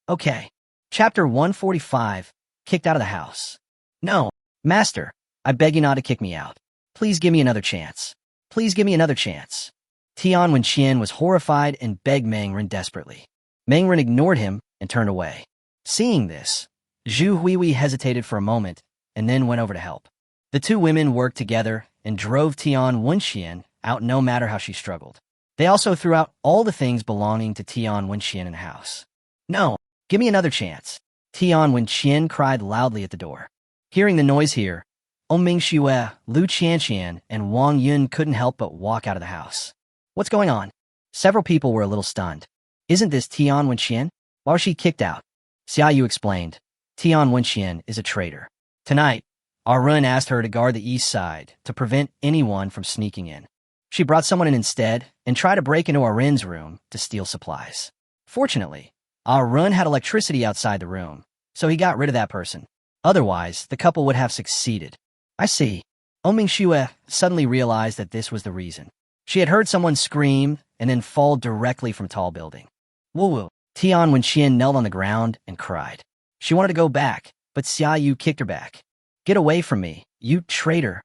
Okay. Chapter 145, kicked out of the house. No, master, I beg you not to kick me out. Please give me another chance. Please give me another chance. Tian Wenxian was horrified and begged Mengren desperately. Mengren ignored him and turned away. Seeing this, Zhu Huihui hesitated for a moment and then went over to help. The two women worked together and drove Tian Wenxian out no matter how she struggled. They also threw out all the things belonging to Tian Wenxian in the house. No, give me another chance. Tian Wenxian cried loudly at the door. Hearing the noise here, Ming Xue, Lu Qianqian, and Wang Yun couldn't help but walk out of the house. What's going on? Several people were a little stunned. Isn't this Tian Wenxian? Why was she kicked out? Xiaoyu explained. Tian Wenxian is a traitor. Tonight, Arun asked her to guard the east side to prevent anyone from sneaking in. She brought someone in instead and tried to break into Arun's room to steal supplies. Fortunately, Arun had electricity outside the room, so he got rid of that person. Otherwise, the couple would have succeeded. I see. Ming Xue suddenly realized that this was the reason. She had heard someone scream and then fall directly from a tall building. Woo. Tian Wenxian knelt on the ground and cried. She wanted to go back, but Xiaoyu kicked her back. Get away from me, you traitor.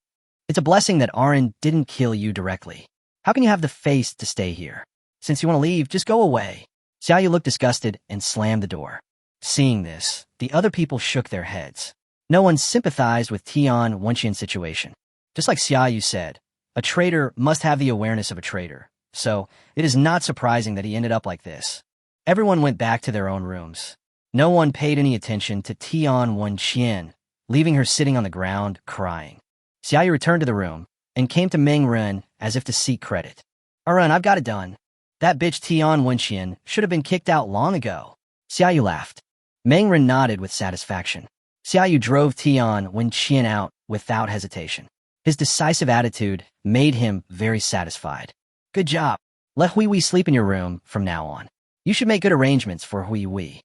It's a blessing that Arun didn't kill you directly. How can you have the face to stay here? Since you want to leave, just go away. Xiaoyu looked disgusted and slammed the door. Seeing this, the other people shook their heads. No one sympathized with Tian Wenqian's situation. Just like Xiaoyu said, a traitor must have the awareness of a traitor, so it is not surprising that he ended up like this. Everyone went back to their own rooms. No one paid any attention to Tian Wenqian, leaving her sitting on the ground, crying. Xiaoyu returned to the room and came to Meng Ren as if to seek credit. "Arun, I've got it done. That bitch Tian Wenqian should have been kicked out long ago." Xiaoyu laughed. Meng Ren nodded with satisfaction. Xiaoyu drove Tian Wenqian out without hesitation. His decisive attitude made him very satisfied. "Good job. Let Hui Wei sleep in your room from now on. You should make good arrangements for Hui Wei,"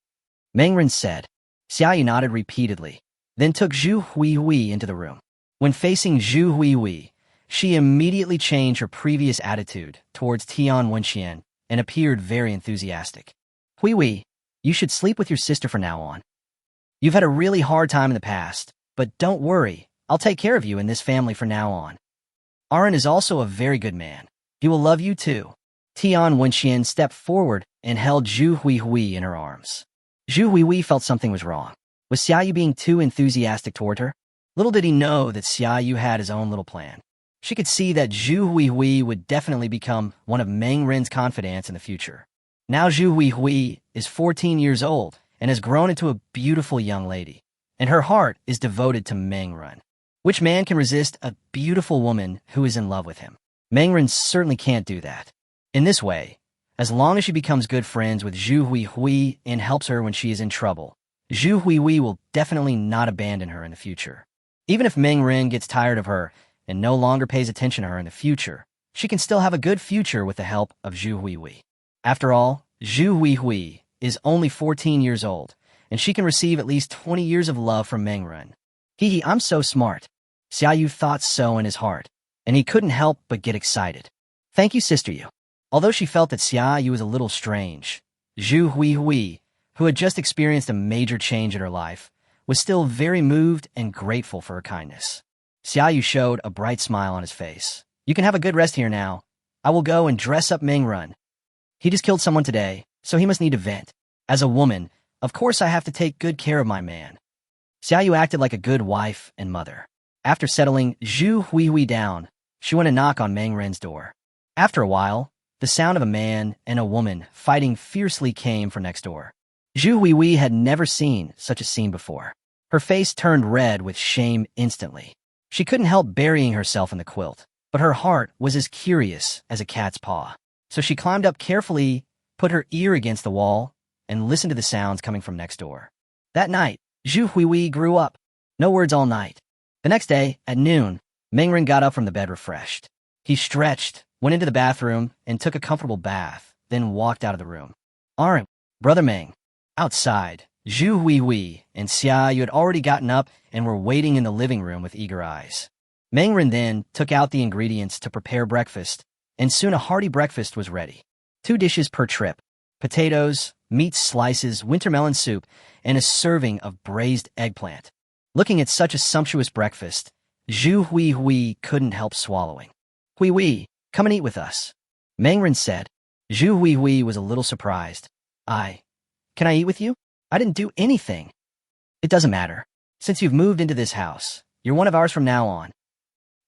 Meng Ren said. Xiaoyu nodded repeatedly, then took Zhu Hui Wei into the room. When facing Zhu Hui Wei, she immediately changed her previous attitude towards Tian Wenqian and appeared very enthusiastic. "Hui Wei, you should sleep with your sister from now on. You've had a really hard time in the past, but don't worry, I'll take care of you in this family from now on. Arun is also a very good man. He will love you too." Tian Wenqian stepped forward and held Zhu Hui Hui in her arms. Zhu Hui Hui felt something was wrong. Was Xiaoyu being too enthusiastic toward her? Little did he know that Xiaoyu had his own little plan. She could see that Zhu Hui Hui would definitely become one of Meng Ren's confidants in the future. Now Zhu Hui Hui is 14 years old and has grown into a beautiful young lady, and her heart is devoted to Meng Ren. Which man can resist a beautiful woman who is in love with him? Meng Ren certainly can't do that. In this way, as long as she becomes good friends with Zhu Hui Hui and helps her when she is in trouble, Zhu Hui Hui will definitely not abandon her in the future. Even if Meng Ren gets tired of her and no longer pays attention to her in the future, she can still have a good future with the help of Zhu Hui Hui. After all, Zhu Hui Hui is only 14 years old, and she can receive at least 20 years of love from Meng Ren. Hee, I'm so smart. Xiaoyu thought so in his heart, and he couldn't help but get excited. "Thank you, Sister Yu." Although she felt that Xiaoyu was a little strange, Zhu Hui Hui, who had just experienced a major change in her life, was still very moved and grateful for her kindness. Xiaoyu showed a bright smile on his face. "You can have a good rest here now. I will go and dress up Meng Ren. He just killed someone today, so he must need to vent. As a woman, of course I have to take good care of my man." Xiaoyu acted like a good wife and mother. After settling Zhu Hui Hui down, she went to knock on Meng Ren's door. After a while, the sound of a man and a woman fighting fiercely came from next door. Zhu Hui Hui had never seen such a scene before. Her face turned red with shame instantly. She couldn't help burying herself in the quilt, but her heart was as curious as a cat's paw. So she climbed up carefully, put her ear against the wall, and listened to the sounds coming from next door. That night, Zhu Hui Hui grew up. No words all night. The next day, at noon, Meng Ren got up from the bed refreshed. He stretched, went into the bathroom, and took a comfortable bath, then walked out of the room. "Arun, Brother Meng." Outside, Zhu Hui Hui and Xiaoyu had already gotten up and were waiting in the living room with eager eyes. Meng Ren then took out the ingredients to prepare breakfast, and soon a hearty breakfast was ready. 2 dishes per trip: potatoes, meat slices, winter melon soup, and a serving of braised eggplant. Looking at such a sumptuous breakfast, Zhu Hui Hui couldn't help swallowing. "Hui Hui, come and eat with us," Meng Ren said. Zhu Hui Hui was a little surprised. Can I eat with you? I didn't do anything." "It doesn't matter. Since you've moved into this house, you're one of ours from now on.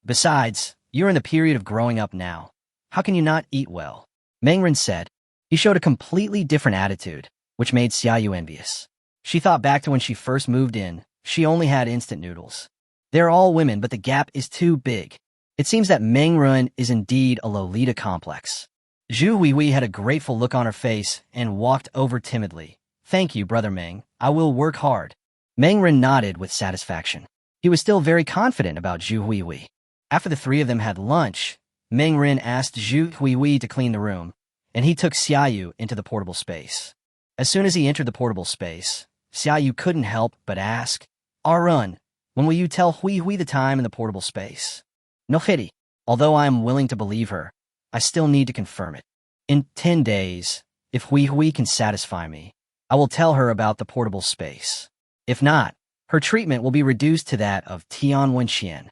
Besides, you're in the period of growing up now. How can you not eat well?" Meng Ren said. He showed a completely different attitude, which made Xiaoyu envious. She thought back to when she first moved in. She only had instant noodles. They're all women, but the gap is too big. It seems that Meng Ren is indeed a Lolita complex. Zhu Hui Hui had a grateful look on her face and walked over timidly. "Thank you, Brother Meng. I will work hard." Meng Ren nodded with satisfaction. He was still very confident about Zhu Hui Hui. After the 3 of them had lunch, Meng Ren asked Zhu Hui Hui to clean the room, and he took Xiaoyu into the portable space. As soon as he entered the portable space, Xiaoyu couldn't help but ask, "Arun, when will you tell Hui Hui the time in the portable space?" "No pity. Although I am willing to believe her, I still need to confirm it. In 10 days, if Hui Hui can satisfy me, I will tell her about the portable space. If not, her treatment will be reduced to that of Tian Wenqian,"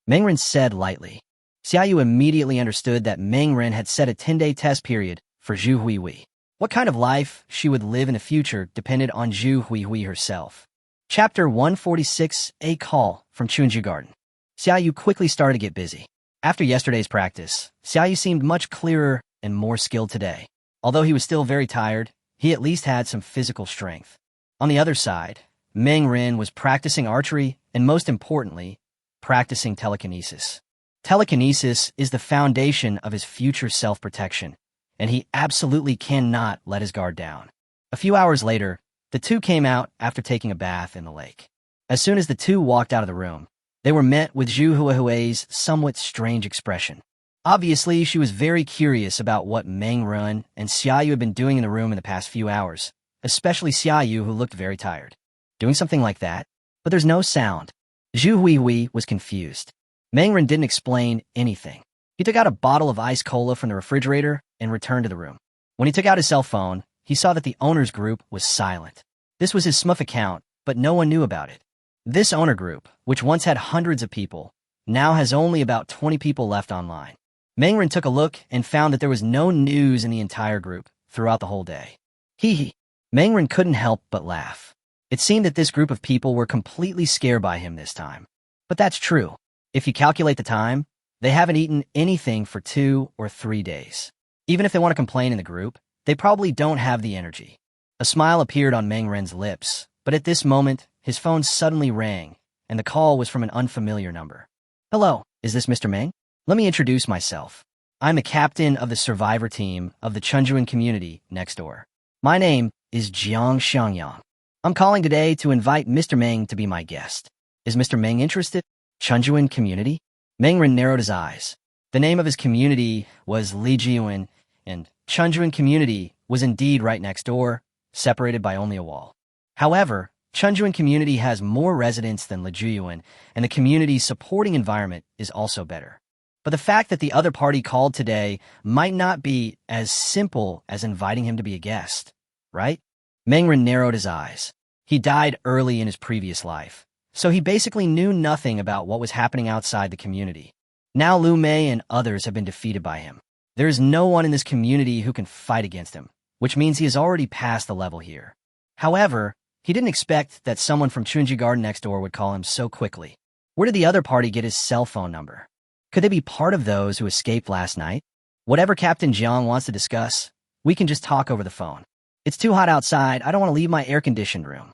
Meng Ren said lightly. Xiaoyu immediately understood that Meng Ren had set a 10-day test period for Zhu Hui Hui. What kind of life she would live in the future depended on Zhu Huihui herself. Chapter 146, A Call from Chunju Garden. Xiaoyu quickly started to get busy. After yesterday's practice, Xiaoyu seemed much clearer and more skilled today. Although he was still very tired, he at least had some physical strength. On the other side, Meng Ren was practicing archery and, most importantly, practicing telekinesis. Telekinesis is the foundation of his future self-protection, and he absolutely cannot let his guard down. A few hours later, the two came out after taking a bath in the lake. As soon as the two walked out of the room, they were met with Zhu Huihui's somewhat strange expression. Obviously, she was very curious about what Meng Ren and Xiaoyu had been doing in the room in the past few hours, especially Xiaoyu, who looked very tired. Doing something like that? But there's no sound. Zhu Huihui was confused. Meng Ren didn't explain anything. He took out a bottle of ice cola from the refrigerator and returned to the room. When he took out his cell phone, he saw that the owner's group was silent. This was his SMUF account, but no one knew about it. This owner group, which once had hundreds of people, now has only about 20 people left online. Meng Ren took a look and found that there was no news in the entire group throughout the whole day. Hee. Meng Ren couldn't help but laugh. It seemed that this group of people were completely scared by him this time. But that's true. If you calculate the time, they haven't eaten anything for 2 or 3 days. Even if they want to complain in the group, they probably don't have the energy. A smile appeared on Meng Ren's lips, but at this moment, his phone suddenly rang, and the call was from an unfamiliar number. Hello, is this Mr. Meng? Let me introduce myself. I'm the captain of the survivor team of the Chunjuan community next door. My name is Jiang Xiangyang. I'm calling today to invite Mr. Meng to be my guest. Is Mr. Meng interested? Chunjuan community? Meng Ren narrowed his eyes. The name of his community was Lijiuan, and Chunjuan community was indeed right next door, separated by only a wall. However, Chunjuan community has more residents than Lijiuan, and the community's supporting environment is also better. But the fact that the other party called today might not be as simple as inviting him to be a guest, right? Meng Ren narrowed his eyes. He died early in his previous life, so he basically knew nothing about what was happening outside the community. Now Lu Mei and others have been defeated by him. There is no one in this community who can fight against him, which means he has already passed the level here. However, he didn't expect that someone from Chunji Garden next door would call him so quickly. Where did the other party get his cell phone number? Could they be part of those who escaped last night? Whatever Captain Jiang wants to discuss, we can just talk over the phone. It's too hot outside. I don't want to leave my air-conditioned room.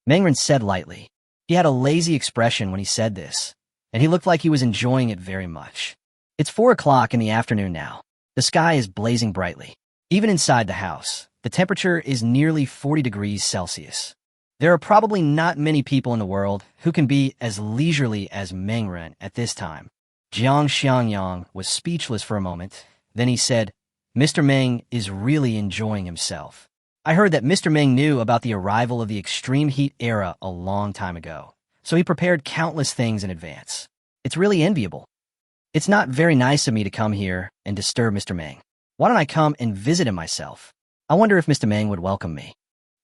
Meng Ren said lightly. He had a lazy expression when he said this, and he looked like he was enjoying it very much. It's 4 o'clock in the afternoon now. The sky is blazing brightly. Even inside the house, the temperature is nearly 40 degrees Celsius. There are probably not many people in the world who can be as leisurely as Meng Ren at this time. Jiang Xiangyang was speechless for a moment. Then he said, Mr. Meng is really enjoying himself. I heard that Mr. Meng knew about the arrival of the extreme heat era a long time ago, so he prepared countless things in advance. It's really enviable. It's not very nice of me to come here and disturb Mr. Meng. Why don't I come and visit him myself? I wonder if Mr. Meng would welcome me.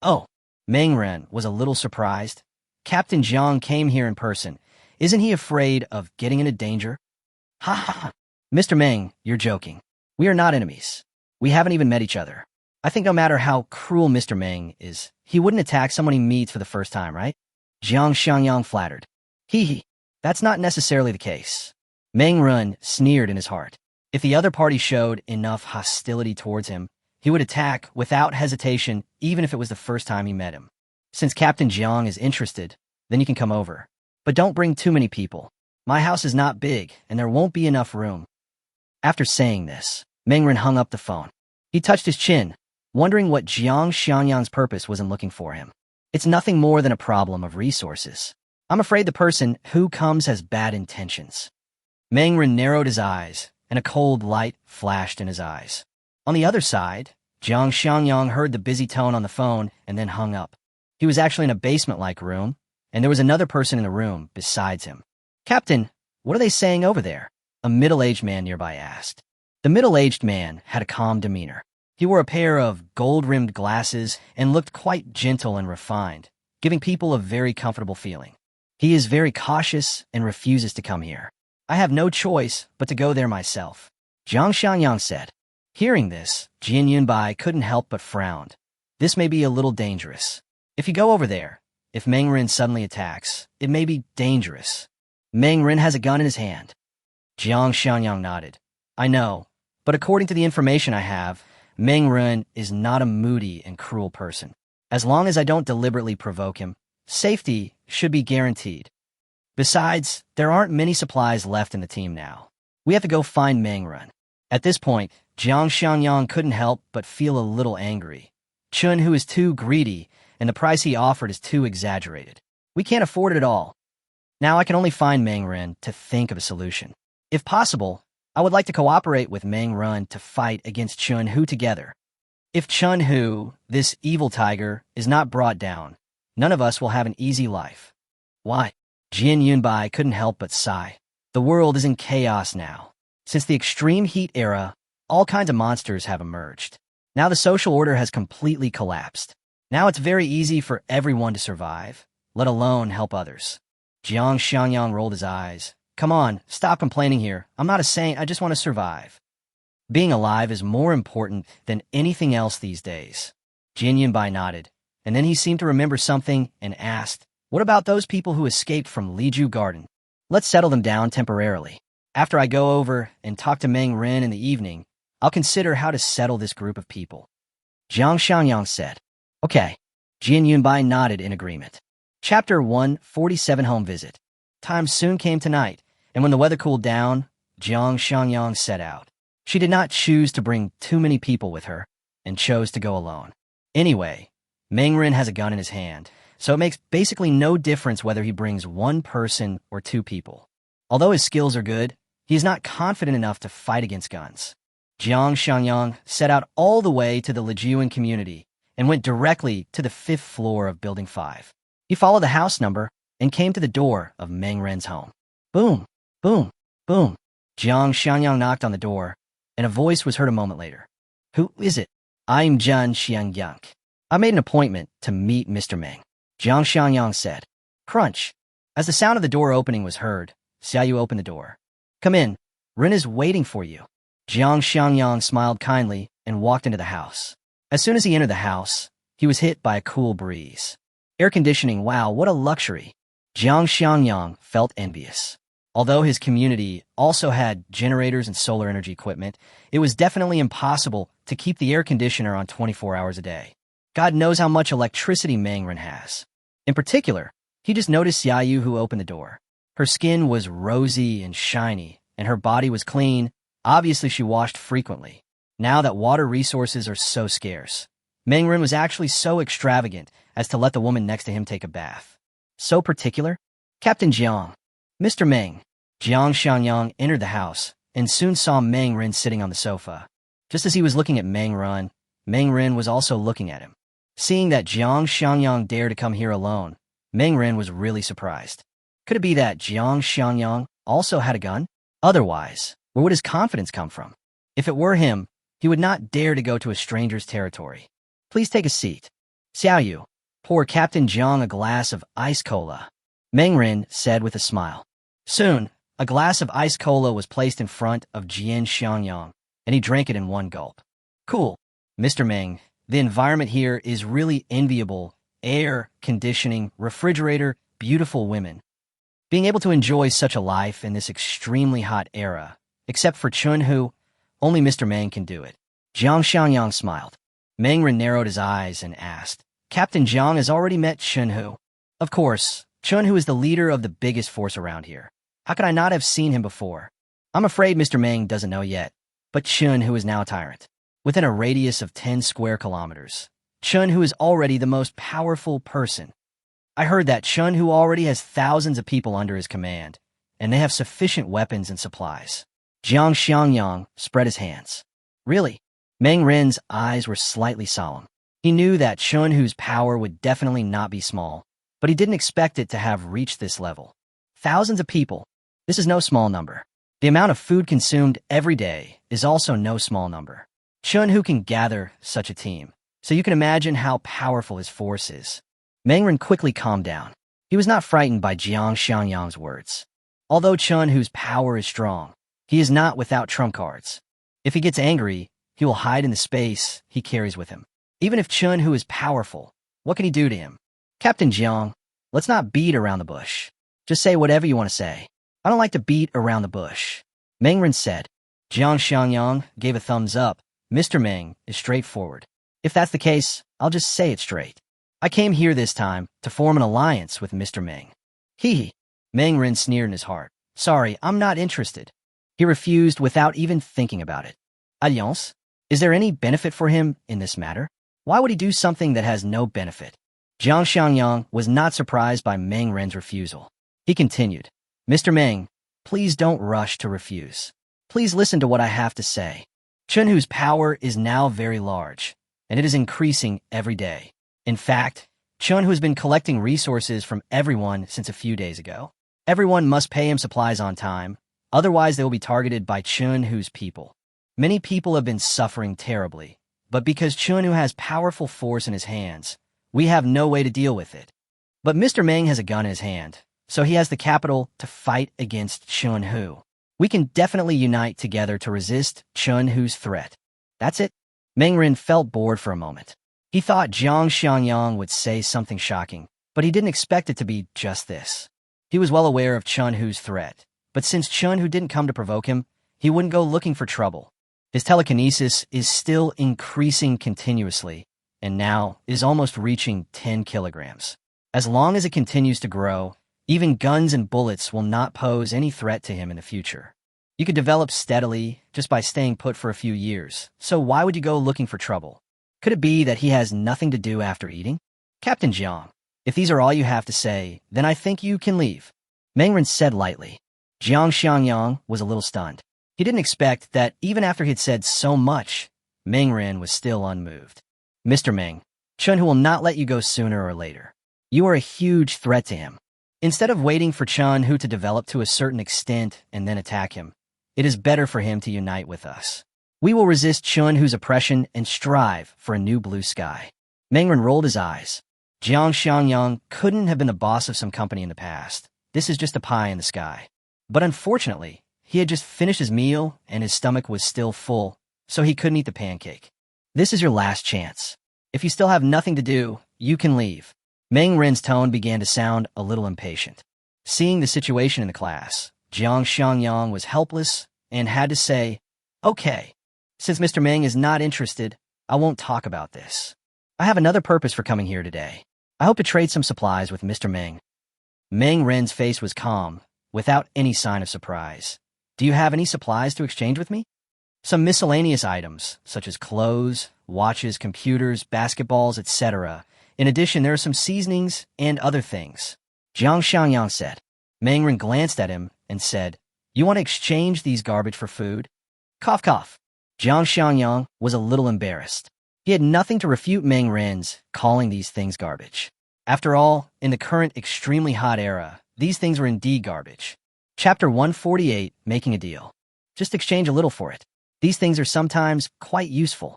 Oh, Meng Ren was a little surprised. Captain Jiang came here in person. Isn't he afraid of getting into danger? Ha ha ha. Mr. Meng, you're joking. We are not enemies. We haven't even met each other. I think no matter how cruel Mr. Meng is, he wouldn't attack someone he meets for the first time, right? Jiang Xiangyang flattered. Hee. That's not necessarily the case. Meng Ren sneered in his heart. If the other party showed enough hostility towards him, he would attack without hesitation, even if it was the first time he met him. Since Captain Jiang is interested, then you can come over. But don't bring too many people. My house is not big, and there won't be enough room. After saying this, Meng Ren hung up the phone. He touched his chin, wondering what Jiang Xiangyang's purpose was in looking for him. It's nothing more than a problem of resources. I'm afraid the person who comes has bad intentions. Meng Ren narrowed his eyes, and a cold light flashed in his eyes. On the other side, Jiang Xiangyang heard the busy tone on the phone and then hung up. He was actually in a basement-like room, and there was another person in the room besides him. Captain, what are they saying over there? A middle-aged man nearby asked. The middle-aged man had a calm demeanor. He wore a pair of gold-rimmed glasses and looked quite gentle and refined, giving people a very comfortable feeling. He is very cautious and refuses to come here. I have no choice but to go there myself, Jiang Xiangyang said. Hearing this, Jin Yunbai couldn't help but frown. This may be a little dangerous. If you go over there, if Meng Rin suddenly attacks, it may be dangerous. Meng Rin has a gun in his hand. Jiang Xiangyang nodded. I know, but according to the information I have, Meng Rin is not a moody and cruel person. As long as I don't deliberately provoke him, safety should be guaranteed. Besides, there aren't many supplies left in the team now. We have to go find Meng Rin. At this point, Jiang Xiangyang couldn't help but feel a little angry. Chun Hu is too greedy, and the price he offered is too exaggerated. We can't afford it at all. Now I can only find Meng Rin to think of a solution. If possible, I would like to cooperate with Meng Rin to fight against Chun Hu together. If Chun Hu, this evil tiger, is not brought down, none of us will have an easy life. Why? Jin Yunbai couldn't help but sigh. The world is in chaos now. Since the extreme heat era, all kinds of monsters have emerged. Now the social order has completely collapsed. Now it's very easy for everyone to survive, let alone help others. Jiang Xiangyang rolled his eyes. Come on, stop complaining here. I'm not a saint, I just want to survive. Being alive is more important than anything else these days. Jin Yunbai nodded, and then he seemed to remember something and asked, what about those people who escaped from Liju Garden? Let's settle them down temporarily. After I go over and talk to Meng Rin in the evening, I'll consider how to settle this group of people. Jiang Xiangyang said. Okay. Jin Yunbai nodded in agreement. Chapter 147 Home Visit. Time soon came tonight, and when the weather cooled down, Jiang Xiangyang set out. She did not choose to bring too many people with her, and chose to go alone. Anyway, Meng Rin has a gun in his hand, so it makes basically no difference whether he brings one person or two people. Although his skills are good, he is not confident enough to fight against guns. Jiang Xiangyang set out all the way to the Lijuan community and went directly to the 5th floor of Building 5. He followed the house number and came to the door of Meng Rin's home. Boom, boom, boom. Jiang Xiangyang knocked on the door, and a voice was heard a moment later. Who is it? I'm Jiang Xiangyang. I made an appointment to meet Mr. Meng. Jiang Xiangyang said. Crunch. As the sound of the door opening was heard, Xiaoyu opened the door. Come in. Rin is waiting for you. Jiang Xiangyang smiled kindly and walked into the house. As soon as he entered the house, he was hit by a cool breeze. Air conditioning, wow, what a luxury. Jiang Xiangyang felt envious. Although his community also had generators and solar energy equipment, it was definitely impossible to keep the air conditioner on 24 hours a day. God knows how much electricity Meng Rin has. In particular, he just noticed Xiaoyu who opened the door. Her skin was rosy and shiny, and her body was clean. Obviously, she washed frequently. Now that water resources are so scarce, Meng Rin was actually so extravagant as to let the woman next to him take a bath. So particular? Captain Jiang. Mr. Meng. Jiang Xiangyang entered the house and soon saw Meng Rin sitting on the sofa. Just as he was looking at Meng Rin was also looking at him. Seeing that Jiang Xiangyang dared to come here alone, Meng Rin was really surprised. Could it be that Jiang Xiangyang also had a gun? Otherwise, where would his confidence come from? If it were him, he would not dare to go to a stranger's territory. Please take a seat. Xiaoyu, pour Captain Jiang a glass of ice cola. Meng Rin said with a smile. Soon, a glass of ice cola was placed in front of Jian Xiangyang, and he drank it in one gulp. Cool. Mr. Meng, the environment here is really enviable. Air, conditioning, refrigerator, beautiful women. Being able to enjoy such a life in this extremely hot era, except for Chun Hu, only Mr. Meng can do it. Jiang Xiangyang smiled. Meng Rin narrowed his eyes and asked, Captain Jiang has already met Chun Hu. Of course, Chun Hu is the leader of the biggest force around here. How could I not have seen him before? I'm afraid Mr. Meng doesn't know yet, but Chun Hu is now a tyrant. Within a radius of 10 square kilometers, Chun Hu is already the most powerful person. I heard that Chun Hu already has thousands of people under his command, and they have sufficient weapons and supplies. Jiang Xiangyang spread his hands. Really? Meng Rin's eyes were slightly solemn. He knew that Chun Hu's power would definitely not be small, but he didn't expect it to have reached this level. Thousands of people. This is no small number. The amount of food consumed every day is also no small number. Chun Hu can gather such a team, so you can imagine how powerful his force is. Meng Rin quickly calmed down. He was not frightened by Jiang Xiangyang's words. Although Chun Hu's power is strong, he is not without trump cards. If he gets angry, he will hide in the space he carries with him. Even if Chun Hu is powerful, what can he do to him? Captain Jiang, let's not beat around the bush. Just say whatever you want to say. I don't like to beat around the bush. Meng Ren said. Jiang Xiangyang gave a thumbs up. Mr. Meng is straightforward. If that's the case, I'll just say it straight. I came here this time to form an alliance with Mr. Meng. Hee. Meng Ren sneered in his heart. Sorry, I'm not interested. He refused without even thinking about it. Alliance? Is there any benefit for him in this matter? Why would he do something that has no benefit? Jiang Xiangyang was not surprised by Meng Ren's refusal. He continued, Mr. Meng, please don't rush to refuse. Please listen to what I have to say. Chun Hu's power is now very large, and it is increasing every day. In fact, Chun Hu has been collecting resources from everyone since a few days ago. Everyone must pay him supplies on time, otherwise they will be targeted by Chun Hu's people. Many people have been suffering terribly, but because Chun Hu has powerful force in his hands, we have no way to deal with it. But Mr. Meng has a gun in his hand, so he has the capital to fight against Chun Hu. We can definitely unite together to resist Chun Hu's threat. That's it. Meng Ren felt bored for a moment. He thought Jiang Xiangyang would say something shocking, but he didn't expect it to be just this. He was well aware of Chun Hu's threat, but since Chun Hu didn't come to provoke him, he wouldn't go looking for trouble. His telekinesis is still increasing continuously, and now is almost reaching 10 kilograms. As long as it continues to grow, even guns and bullets will not pose any threat to him in the future. You could develop steadily just by staying put for a few years, so why would you go looking for trouble? Could it be that he has nothing to do after eating? Captain Jiang, if these are all you have to say, then I think you can leave. Meng Ren said lightly. Jiang Xiangyang was a little stunned. He didn't expect that even after he had said so much, Meng Ren was still unmoved. Mr. Meng, Chun Hu will not let you go sooner or later. You are a huge threat to him. Instead of waiting for Chun Hu to develop to a certain extent and then attack him, it is better for him to unite with us. We will resist Chun Hu's oppression and strive for a new blue sky. Meng Ren rolled his eyes. Jiang Xiangyang couldn't have been the boss of some company in the past. This is just a pie in the sky. But unfortunately, he had just finished his meal and his stomach was still full, so he couldn't eat the pancake. This is your last chance. If you still have nothing to do, you can leave. Meng Ren's tone began to sound a little impatient. Seeing the situation in the class, Jiang Xiangyang was helpless and had to say, Okay, since Mr. Meng is not interested, I won't talk about this. I have another purpose for coming here today. I hope to trade some supplies with Mr. Meng. Meng Ren's face was calm, without any sign of surprise. Do you have any supplies to exchange with me? Some miscellaneous items, such as clothes, watches, computers, basketballs, etc. In addition, there are some seasonings and other things. Jiang Xiangyang said. Meng Ren glanced at him and said, You want to exchange these garbage for food? Cough, cough. Jiang Xiangyang was a little embarrassed. He had nothing to refute Meng Ren's calling these things garbage. After all, in the current extremely hot era, these things were indeed garbage. Chapter 148, Making a Deal. Just exchange a little for it. These things are sometimes quite useful.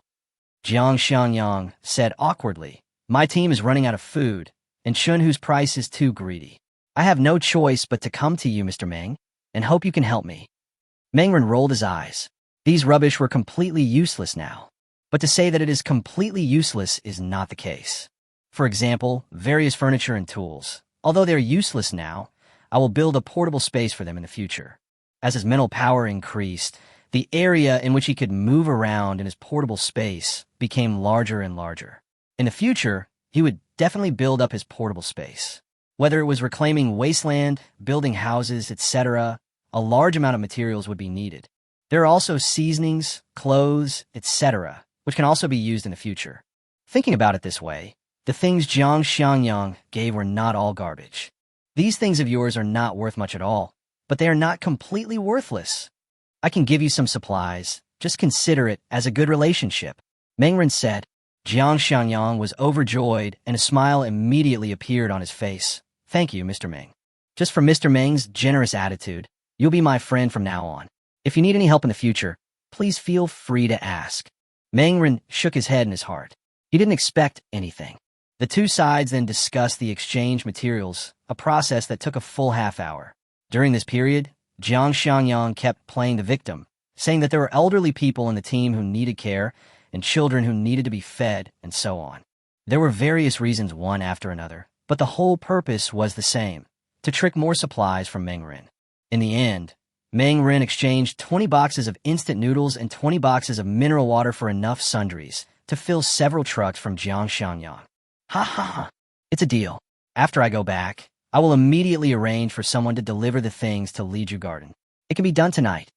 Jiang Xiangyang said awkwardly, My team is running out of food, and Chun Hu's price is too greedy. I have no choice but to come to you, Mr. Meng, and hope you can help me. Meng Ren rolled his eyes. These rubbish were completely useless now. But to say that it is completely useless is not the case. For example, various furniture and tools. Although they are useless now, I will build a portable space for them in the future. As his mental power increased, the area in which he could move around in his portable space became larger and larger. In the future, he would definitely build up his portable space. Whether it was reclaiming wasteland, building houses, etc., a large amount of materials would be needed. There are also seasonings, clothes, etc., which can also be used in the future. Thinking about it this way, the things Jiang Xiangyang gave were not all garbage. These things of yours are not worth much at all, but they are not completely worthless. I can give you some supplies. Just consider it as a good relationship. Meng Ren said. Jiang Xiangyang was overjoyed, and a smile immediately appeared on his face. Thank you, Mr. Meng. Just for Mr. Meng's generous attitude, you'll be my friend from now on. If you need any help in the future, please feel free to ask. Meng Ren shook his head in his heart. He didn't expect anything. The two sides then discussed the exchange materials, a process that took a full half hour. During this period, Jiang Xiangyang kept playing the victim, saying that there were elderly people in the team who needed care and children who needed to be fed and so on. There were various reasons, one after another, but the whole purpose was the same, to trick more supplies from Meng Rin. In the end, Meng Rin exchanged 20 boxes of instant noodles and 20 boxes of mineral water for enough sundries to fill several trucks from Jiangshangyang. Ha ha ha. It's a deal. After I go back, I will immediately arrange for someone to deliver the things to Liju Garden. It can be done tonight.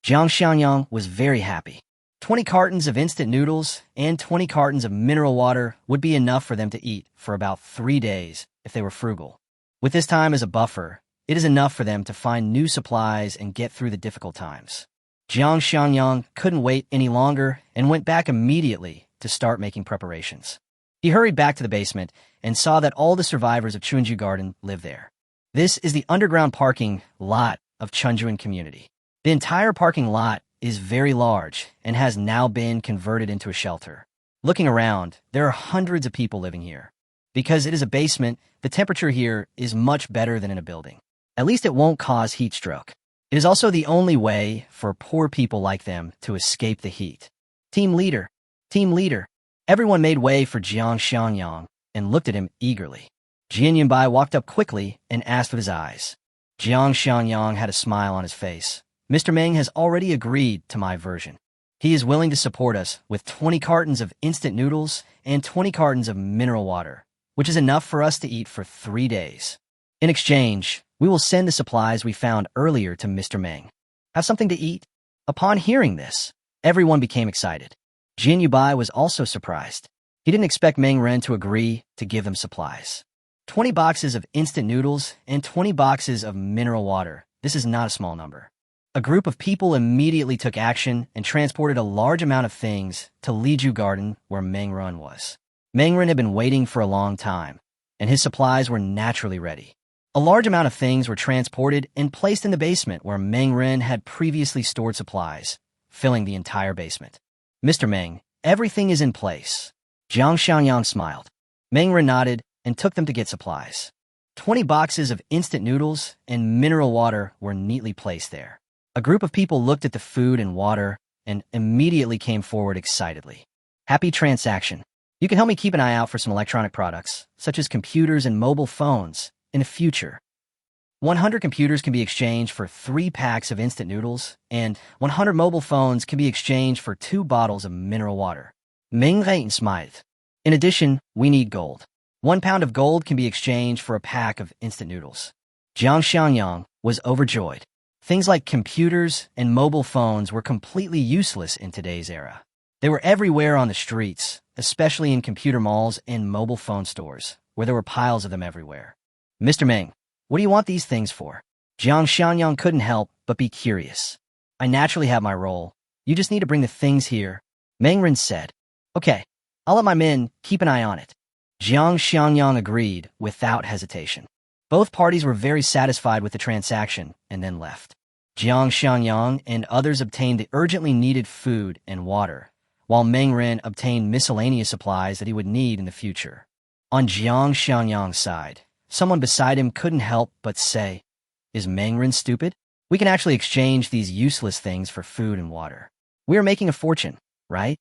Jiangshangyang was very happy. 20 cartons of instant noodles and 20 cartons of mineral water would be enough for them to eat for about 3 days if they were frugal. With this time as a buffer, it is enough for them to find new supplies and get through the difficult times. Jiangshangyang couldn't wait any longer and went back immediately to start making preparations. He hurried back to the basement and saw that all the survivors of Chunju Garden live there. This is the underground parking lot of Chunjuan community. The entire parking lot is very large and has now been converted into a shelter. Looking around, there are hundreds of people living here. Because it is a basement, the temperature here is much better than in a building. At least it won't cause heat stroke. It is also the only way for poor people like them to escape the heat. Team leader. Team leader. Everyone made way for Jiang Xiangyang and looked at him eagerly. Jian Yunbai walked up quickly and asked with his eyes. Jiang Xiangyang had a smile on his face. Mr. Meng has already agreed to my version. He is willing to support us with 20 cartons of instant noodles and 20 cartons of mineral water, which is enough for us to eat for 3 days. In exchange, we will send the supplies we found earlier to Mr. Meng. Have something to eat? Upon hearing this, everyone became excited. Jian Yubai was also surprised. He didn't expect Meng Ren to agree to give them supplies. 20 boxes of instant noodles and 20 boxes of mineral water. This is not a small number. A group of people immediately took action and transported a large amount of things to Liju Garden where Meng Ren was. Meng Ren had been waiting for a long time, and his supplies were naturally ready. A large amount of things were transported and placed in the basement where Meng Ren had previously stored supplies, filling the entire basement. Mr. Meng, everything is in place. Jiang Xiangyang smiled. Meng Ren nodded and took them to get supplies. 20 boxes of instant noodles and mineral water were neatly placed there. A group of people looked at the food and water and immediately came forward excitedly. Happy transaction. You can help me keep an eye out for some electronic products, such as computers and mobile phones, in the future. 100 computers can be exchanged for 3 packs of instant noodles, and 100 mobile phones can be exchanged for 2 bottles of mineral water. Meng Ren smiled. In addition, we need gold. 1 pound of gold can be exchanged for a pack of instant noodles. Jiang Xiangyang was overjoyed. Things like computers and mobile phones were completely useless in today's era. They were everywhere on the streets, especially in computer malls and mobile phone stores, where there were piles of them everywhere. Mr. Meng, what do you want these things for? Jiang Xiangyang couldn't help but be curious. I naturally have my role. You just need to bring the things here. Meng Ren said. Okay, I'll let my men keep an eye on it. Jiang Xiangyang agreed without hesitation. Both parties were very satisfied with the transaction and then left. Jiang Xiangyang and others obtained the urgently needed food and water, while Meng Ren obtained miscellaneous supplies that he would need in the future. On Jiang Xiangyang's side, someone beside him couldn't help but say, Is Meng Ren stupid? We can actually exchange these useless things for food and water. We are making a fortune, right?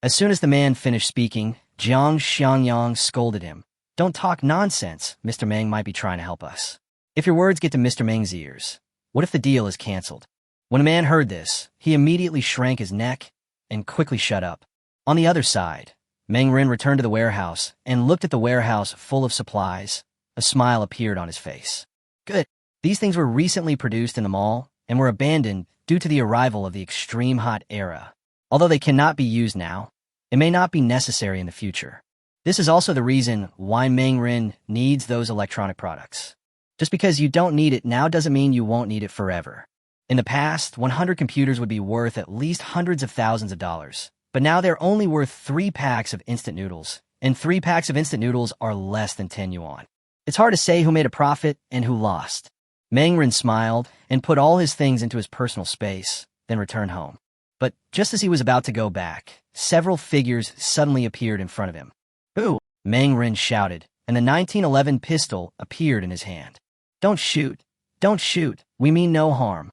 As soon as the man finished speaking, Jiang Xiangyang scolded him. Don't talk nonsense. Mr. Meng might be trying to help us. If your words get to Mr. Meng's ears, what if the deal is canceled? When a man heard this, he immediately shrank his neck and quickly shut up. On the other side, Meng Ren returned to the warehouse and looked at the warehouse full of supplies. A smile appeared on his face. Good. These things were recently produced in the mall and were abandoned due to the arrival of the extreme hot era. Although they cannot be used now, it may not be necessary in the future. This is also the reason why Meng Ren needs those electronic products. Just because you don't need it now doesn't mean you won't need it forever. In the past, 100 computers would be worth at least hundreds of thousands of dollars, but now they're only worth 3 packs of instant noodles, and 3 packs of instant noodles are less than 10 yuan. It's hard to say who made a profit and who lost. Meng Ren smiled and put all his things into his personal space, then returned home. But just as he was about to go back, several figures suddenly appeared in front of him. Who? Meng Ren shouted, and the 1911 pistol appeared in his hand. Don't shoot. Don't shoot. We mean no harm.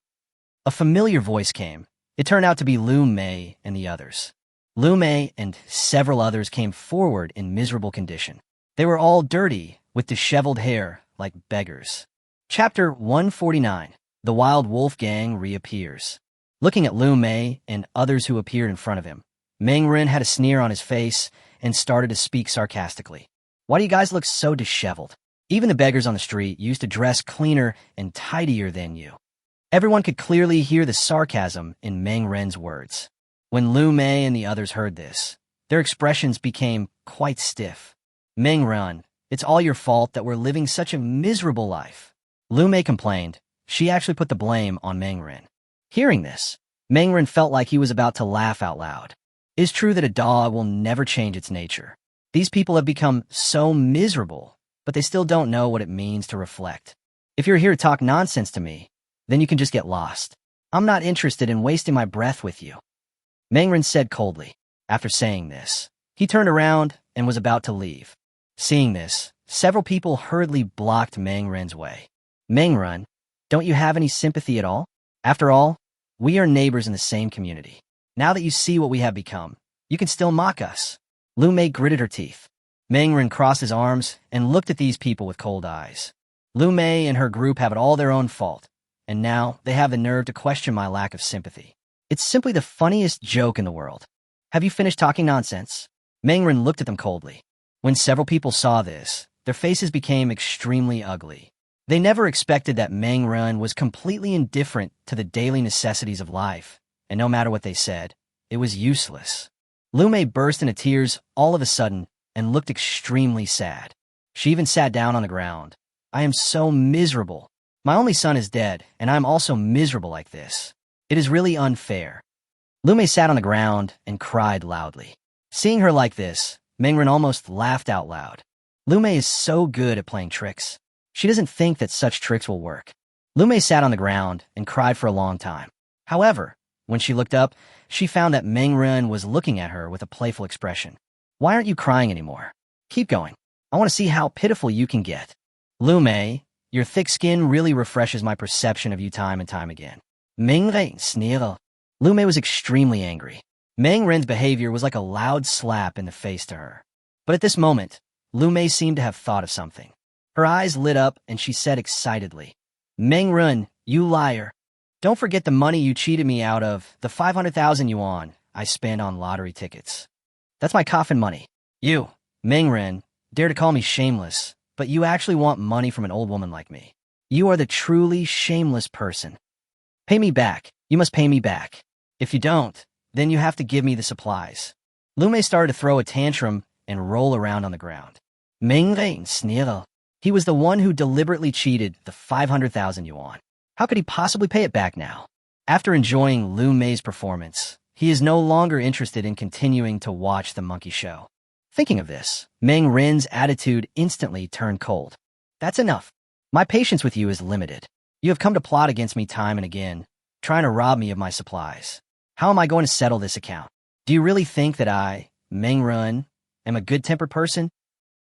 A familiar voice came. It turned out to be Lu Mei and the others. Lu Mei and several others came forward in miserable condition. They were all dirty, with disheveled hair, like beggars. Chapter 149. The Wild Wolf Gang reappears. Looking at Lu Mei and others who appeared in front of him, Meng Ren had a sneer on his face and started to speak sarcastically. Why do you guys look so disheveled? Even the beggars on the street used to dress cleaner and tidier than you. Everyone could clearly hear the sarcasm in Meng Ren's words. When Lu Mei and the others heard this, their expressions became quite stiff. Meng Ren, it's all your fault that we're living such a miserable life. Lu Mei complained. She actually put the blame on Meng Ren. Hearing this, Meng Ren felt like he was about to laugh out loud. It is true that a dog will never change its nature. These people have become so miserable, but they still don't know what it means to reflect. If you're here to talk nonsense to me, then you can just get lost. I'm not interested in wasting my breath with you. Meng Ren said coldly. After saying this, he turned around and was about to leave. Seeing this, several people hurriedly blocked Meng Ren's way. Meng Ren, don't you have any sympathy at all? After all, we are neighbors in the same community. Now that you see what we have become, you can still mock us. Lu Mei gritted her teeth. Meng Ren crossed his arms and looked at these people with cold eyes. Lu Mei and her group have it all their own fault, and now they have the nerve to question my lack of sympathy. It's simply the funniest joke in the world. Have you finished talking nonsense? Meng Ren looked at them coldly. When several people saw this, their faces became extremely ugly. They never expected that Meng Ren was completely indifferent to the daily necessities of life, and no matter what they said, it was useless. Lu Mei burst into tears all of a sudden and looked extremely sad. She even sat down on the ground. I am so miserable. My only son is dead, and I am also miserable like this. It is really unfair. Lu Mei sat on the ground and cried loudly. Seeing her like this, Meng Ren almost laughed out loud. Lu Mei is so good at playing tricks. She doesn't think that such tricks will work. Lu Mei sat on the ground and cried for a long time. However, when she looked up, she found that Meng Ren was looking at her with a playful expression. Why aren't you crying anymore? Keep going. I want to see how pitiful you can get. Lu Mei, your thick skin really refreshes my perception of you time and time again. Meng Ren sneered. Lu Mei was extremely angry. Meng Ren's behavior was like a loud slap in the face to her. But at this moment, Lu Mei seemed to have thought of something. Her eyes lit up and she said excitedly, Meng Ren, you liar. Don't forget the money you cheated me out of, the 500,000 yuan I spent on lottery tickets. That's my coffin money. You, Meng Ren, dare to call me shameless, but you actually want money from an old woman like me. You are the truly shameless person. Pay me back. You must pay me back. If you don't, then you have to give me the supplies. Lu Mei started to throw a tantrum and roll around on the ground. Meng Ren sneered. He was the one who deliberately cheated the 500,000 yuan. How could he possibly pay it back now? After enjoying Lu Mei's performance, he is no longer interested in continuing to watch the monkey show. Thinking of this, Meng Ren's attitude instantly turned cold. That's enough. My patience with you is limited. You have come to plot against me time and again, trying to rob me of my supplies. How am I going to settle this account? Do you really think that I, Meng Ren, am a good-tempered person?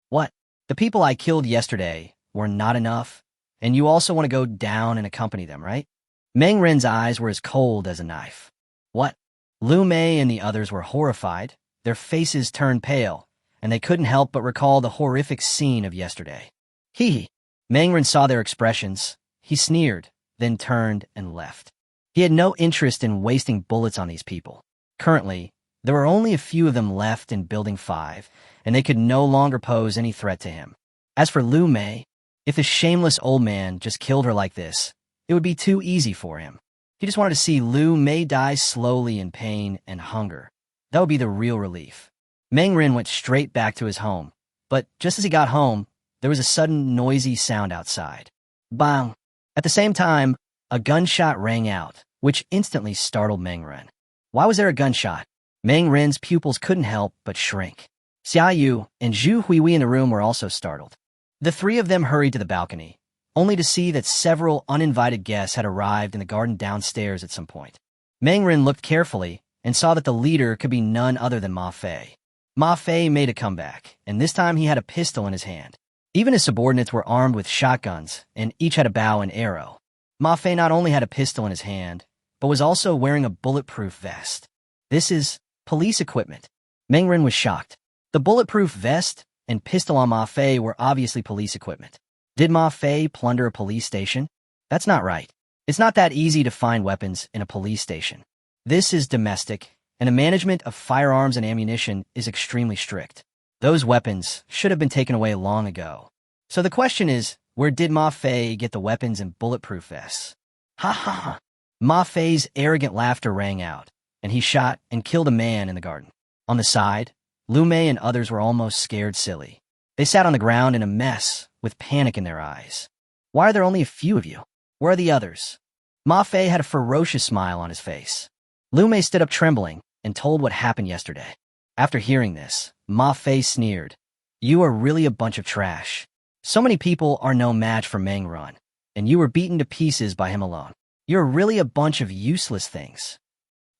What? The people I killed yesterday were not enough, and you also want to go down and accompany them, right? Meng Ren's eyes were as cold as a knife. What? Lu Mei and the others were horrified. Their faces turned pale, and they couldn't help but recall the horrific scene of yesterday. Hee. Meng Ren saw their expressions. He sneered, then turned and left. He had no interest in wasting bullets on these people. Currently, there were only a few of them left in Building 5, and they could no longer pose any threat to him. As for Lu Mei, if the shameless old man just killed her like this, it would be too easy for him. He just wanted to see Lu Mei die slowly in pain and hunger. That would be the real relief. Meng Ren went straight back to his home, but just as he got home, there was a sudden noisy sound outside. Bang! At the same time, a gunshot rang out, which instantly startled Meng Ren. Why was there a gunshot? Meng Ren's pupils couldn't help but shrink. Xia Yu and Zhu Huihui in the room were also startled. The three of them hurried to the balcony, only to see that several uninvited guests had arrived in the garden downstairs at some point. Meng Ren looked carefully and saw that the leader could be none other than Ma Fei. Ma Fei made a comeback, and this time he had a pistol in his hand. Even his subordinates were armed with shotguns, and each had a bow and arrow. Ma Fei not only had a pistol in his hand, but was also wearing a bulletproof vest. This is police equipment. Mengren was shocked. The bulletproof vest and pistol on Ma Fei were obviously police equipment. Did Ma Fei plunder a police station? That's not right. It's not that easy to find weapons in a police station. This is domestic, and the management of firearms and ammunition is extremely strict. Those weapons should have been taken away long ago. So the question is, where did Ma Fei get the weapons and bulletproof vests? Ha ha ha. Ma Fei's arrogant laughter rang out, and he shot and killed a man in the garden. On the side, Lu Mei and others were almost scared silly. They sat on the ground in a mess, with panic in their eyes. Why are there only a few of you? Where are the others? Ma Fei had a ferocious smile on his face. Lu Mei stood up trembling and told what happened yesterday. After hearing this, Ma Fei sneered. You are really a bunch of trash. So many people are no match for Meng Run, and you were beaten to pieces by him alone. You're really a bunch of useless things.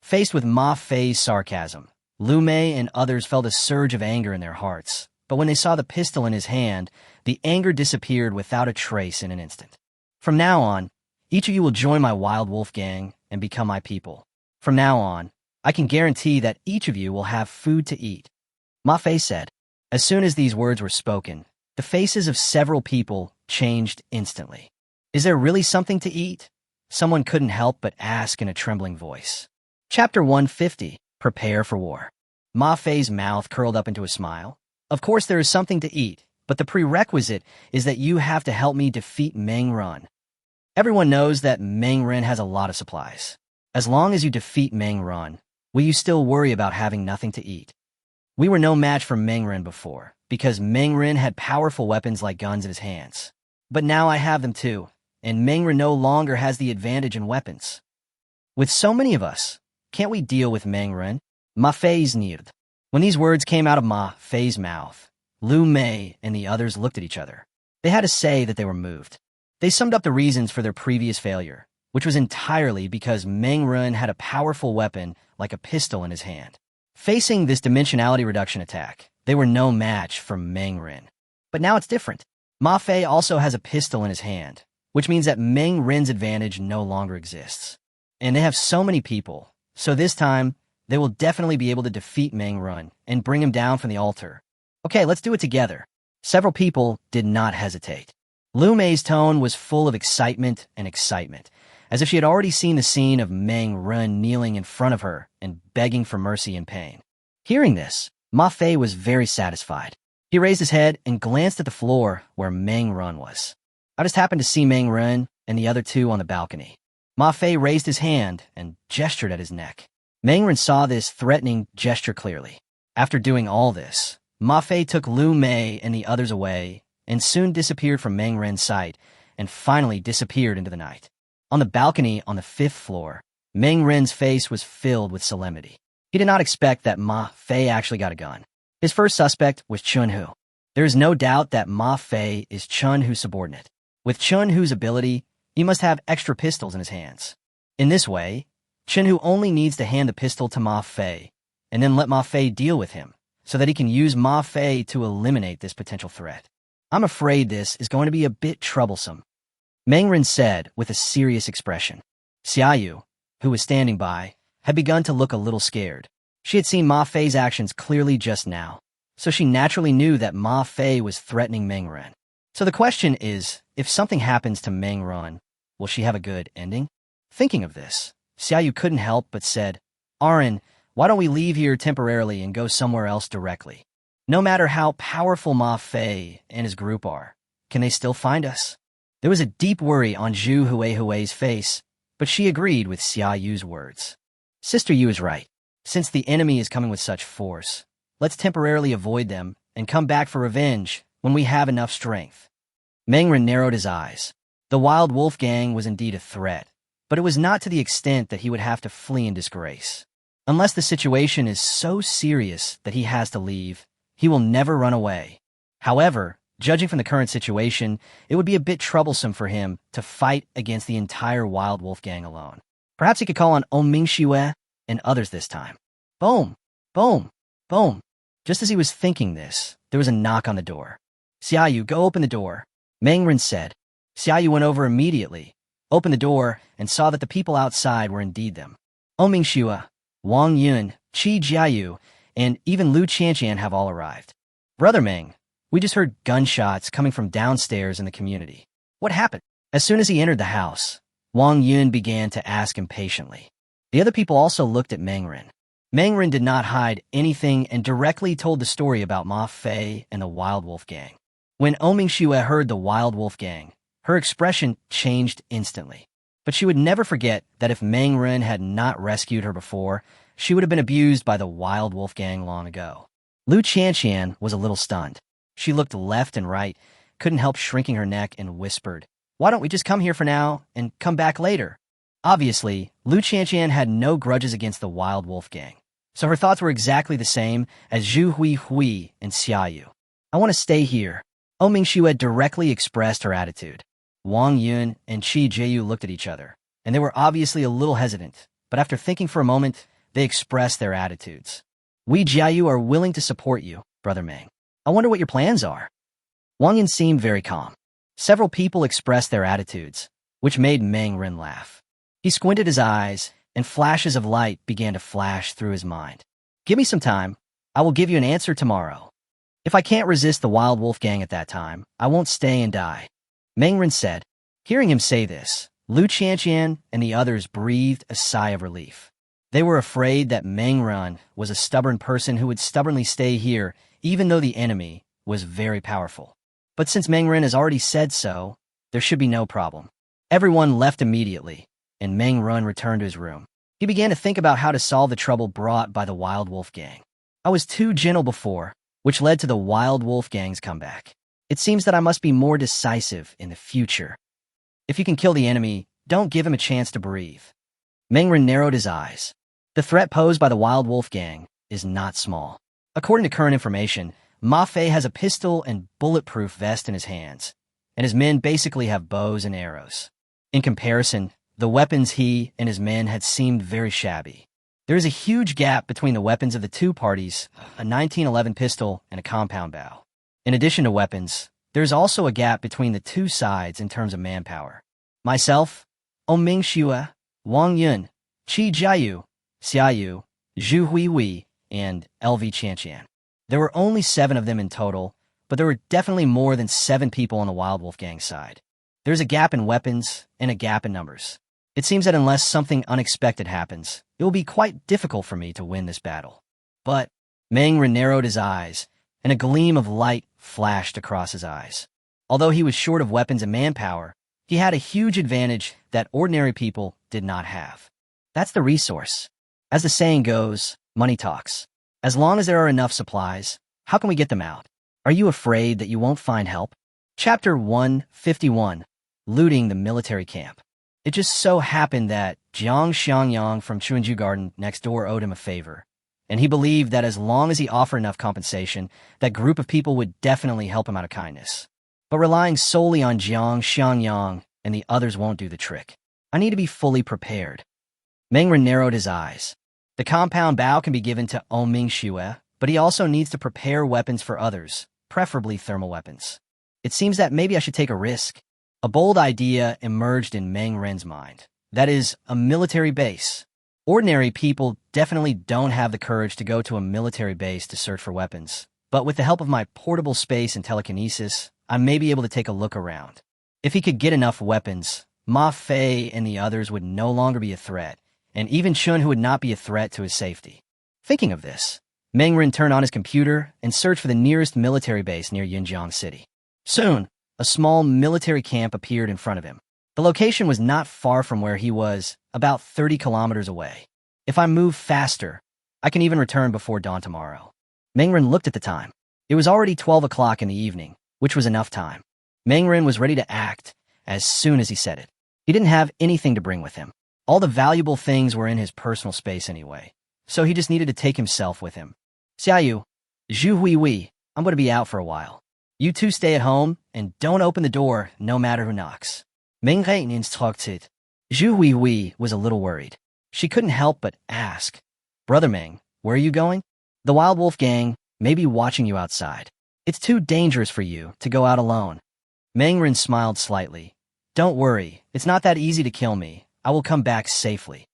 Faced with Ma Fei's sarcasm, Lu Mei and others felt a surge of anger in their hearts, but when they saw the pistol in his hand, the anger disappeared without a trace in an instant. From now on, each of you will join my Wild Wolf gang and become my people. From now on, I can guarantee that each of you will have food to eat. Ma Fei said. As soon as these words were spoken, the faces of several people changed instantly. Is there really something to eat? Someone couldn't help but ask in a trembling voice. Chapter 150, Prepare for War. Ma Fei's mouth curled up into a smile. Of course there is something to eat, but the prerequisite is that you have to help me defeat Meng Run. Everyone knows that Meng Ren has a lot of supplies. As long as you defeat Meng Run, will you still worry about having nothing to eat? We were no match for Meng Ren before, because Meng Ren had powerful weapons like guns in his hands. But now I have them too, and Meng Ren no longer has the advantage in weapons. With so many of us, can't we deal with Meng Ren? Ma Fei sneered. When these words came out of Ma Fei's mouth, Lu Mei and the others looked at each other. They had to say that they were moved. They summed up the reasons for their previous failure, which was entirely because Meng Ren had a powerful weapon like a pistol in his hand. Facing this dimensionality reduction attack, they were no match for Meng Ren. But now it's different. Ma Fei also has a pistol in his hand, which means that Meng Ren's advantage no longer exists. And they have so many people, so this time, they will definitely be able to defeat Meng Ren and bring him down from the altar. Okay, let's do it together. Several people did not hesitate. Lu Mei's tone was full of excitement, as if she had already seen the scene of Meng Ren kneeling in front of her and begging for mercy and pain. Hearing this, Ma Fei was very satisfied. He raised his head and glanced at the floor where Meng Ren was. I just happened to see Meng Ren and the other two on the balcony. Ma Fei raised his hand and gestured at his neck. Meng Ren saw this threatening gesture clearly. After doing all this, Ma Fei took Lu Mei and the others away and soon disappeared from Meng Ren's sight and finally disappeared into the night. On the balcony on the 5th floor, Meng Ren's face was filled with solemnity. He did not expect that Ma Fei actually got a gun. His first suspect was Chun Hu. There is no doubt that Ma Fei is Chun Hu's subordinate. With Chun Hu's ability, he must have extra pistols in his hands. In this way, Chun Hu only needs to hand the pistol to Ma Fei and then let Ma Fei deal with him so that he can use Ma Fei to eliminate this potential threat. I'm afraid this is going to be a bit troublesome, Meng Ren said with a serious expression. Xiaoyu, who was standing by, had begun to look a little scared. She had seen Ma Fei's actions clearly just now, so she naturally knew that Ma Fei was threatening Meng Ren. So the question is, if something happens to Meng Ren, will she have a good ending? Thinking of this, Xiaoyu couldn't help but said, Arin, why don't we leave here temporarily and go somewhere else directly? No matter how powerful Ma Fei and his group are, can they still find us? There was a deep worry on Zhu Hui's face, but she agreed with Xiaoyu's words. Sister Yu is right. Since the enemy is coming with such force, let's temporarily avoid them and come back for revenge when we have enough strength. Meng Ren narrowed his eyes. The Wild Wolf Gang was indeed a threat, but it was not to the extent that he would have to flee in disgrace. Unless the situation is so serious that he has to leave, he will never run away. However, judging from the current situation, it would be a bit troublesome for him to fight against the entire Wild Wolf Gang alone. Perhaps he could call on Mingxue and others this time. Boom! Boom! Boom! Just as he was thinking this, there was a knock on the door. Xiaoyu, go open the door, Meng Ren said. Xiaoyu went over immediately, opened the door, and saw that the people outside were indeed them. Mingxue, Wang Yun, Qi Jiayu, and even Lu Qianqian have all arrived. Brother Ming, we just heard gunshots coming from downstairs in the community. What happened? As soon as he entered the house, Wang Yun began to ask impatiently. The other people also looked at Mengren. Mengren did not hide anything and directly told the story about Ma Fei and the Wild Wolf Gang. When Mingxue heard the Wild Wolf Gang, her expression changed instantly. But she would never forget that if Mengren had not rescued her before, she would have been abused by the Wild Wolf Gang long ago. Lu Qianqian was a little stunned. She looked left and right, couldn't help shrinking her neck, and whispered, "Why don't we just come here for now and come back later?" Obviously, Lu Qianqian had no grudges against the Wild Wolf Gang, so her thoughts were exactly the same as Zhu Hui and Xiaoyu. "I want to stay here." Mingxue directly expressed her attitude. Wang Yun and Qi Jiayu looked at each other, and they were obviously a little hesitant, but after thinking for a moment, they expressed their attitudes. "We Jiayu are willing to support you, Brother Ming. I wonder what your plans are." Wang Yun seemed very calm. Several people expressed their attitudes, which made Mengren laugh. He squinted his eyes, and flashes of light began to flash through his mind. "Give me some time. I will give you an answer tomorrow. If I can't resist the Wild Wolf Gang at that time, I won't stay and die," Mengren said. Hearing him say this, Lu Qianqian and the others breathed a sigh of relief. They were afraid that Mengren was a stubborn person who would stubbornly stay here even though the enemy was very powerful. But since Mengren has already said so, there should be no problem. Everyone left immediately, and Mengren returned to his room. He began to think about how to solve the trouble brought by the Wild Wolf Gang. "I was too gentle before, which led to the Wild Wolf Gang's comeback. It seems that I must be more decisive in the future. If you can kill the enemy, don't give him a chance to breathe." Mengren narrowed his eyes. The threat posed by the Wild Wolf Gang is not small. According to current information, Ma Fei has a pistol and bulletproof vest in his hands, and his men basically have bows and arrows. In comparison, the weapons he and his men had seemed very shabby. There is a huge gap between the weapons of the two parties, a 1911 pistol and a compound bow. In addition to weapons, there is also a gap between the two sides in terms of manpower. Myself, Mingxue, Wang Yun, Qi Jiayu, Xiaoyu, Zhu Hui, and LV Qianqian. There were only 7 of them in total, but there were definitely more than 7 people on the Wild Wolf Gang side. There's a gap in weapons and a gap in numbers. It seems that unless something unexpected happens, it will be quite difficult for me to win this battle. But Mengren narrowed his eyes, and a gleam of light flashed across his eyes. Although he was short of weapons and manpower, he had a huge advantage that ordinary people did not have. That's the resource. As the saying goes, money talks. As long as there are enough supplies, how can we get them out? Are you afraid that you won't find help? Chapter 151, Looting the Military Camp. It just so happened that Jiang Xiangyang from Chuanju Garden next door owed him a favor, and he believed that as long as he offered enough compensation, that group of people would definitely help him out of kindness. But relying solely on Jiang Xiangyang and the others won't do the trick. I need to be fully prepared. Mengren narrowed his eyes. The compound bow can be given to Mingxue, but he also needs to prepare weapons for others, preferably thermal weapons. It seems that maybe I should take a risk. A bold idea emerged in Mengren's mind. That is, a military base. Ordinary people definitely don't have the courage to go to a military base to search for weapons, but with the help of my portable space and telekinesis, I may be able to take a look around. If he could get enough weapons, Ma Fei and the others would no longer be a threat, and even Chun Hu would not be a threat to his safety. Thinking of this, Mengren turned on his computer and searched for the nearest military base near Yinjiang City. Soon, a small military camp appeared in front of him. The location was not far from where he was, about 30 kilometers away. If I move faster, I can even return before dawn tomorrow. Mengren looked at the time. It was already 12 o'clock in the evening, which was enough time. Mengren was ready to act as soon as he said it. He didn't have anything to bring with him. All the valuable things were in his personal space anyway, so he just needed to take himself with him. Xiaoyu, Zhu Hui, I'm going to be out for a while. You two stay at home, and don't open the door no matter who knocks. Mengren instructed. Zhu Hui was a little worried. She couldn't help but ask, Brother Meng, where are you going? The Wild Wolf Gang may be watching you outside. It's too dangerous for you to go out alone. Mengren smiled slightly. Don't worry, it's not that easy to kill me. I will come back safely.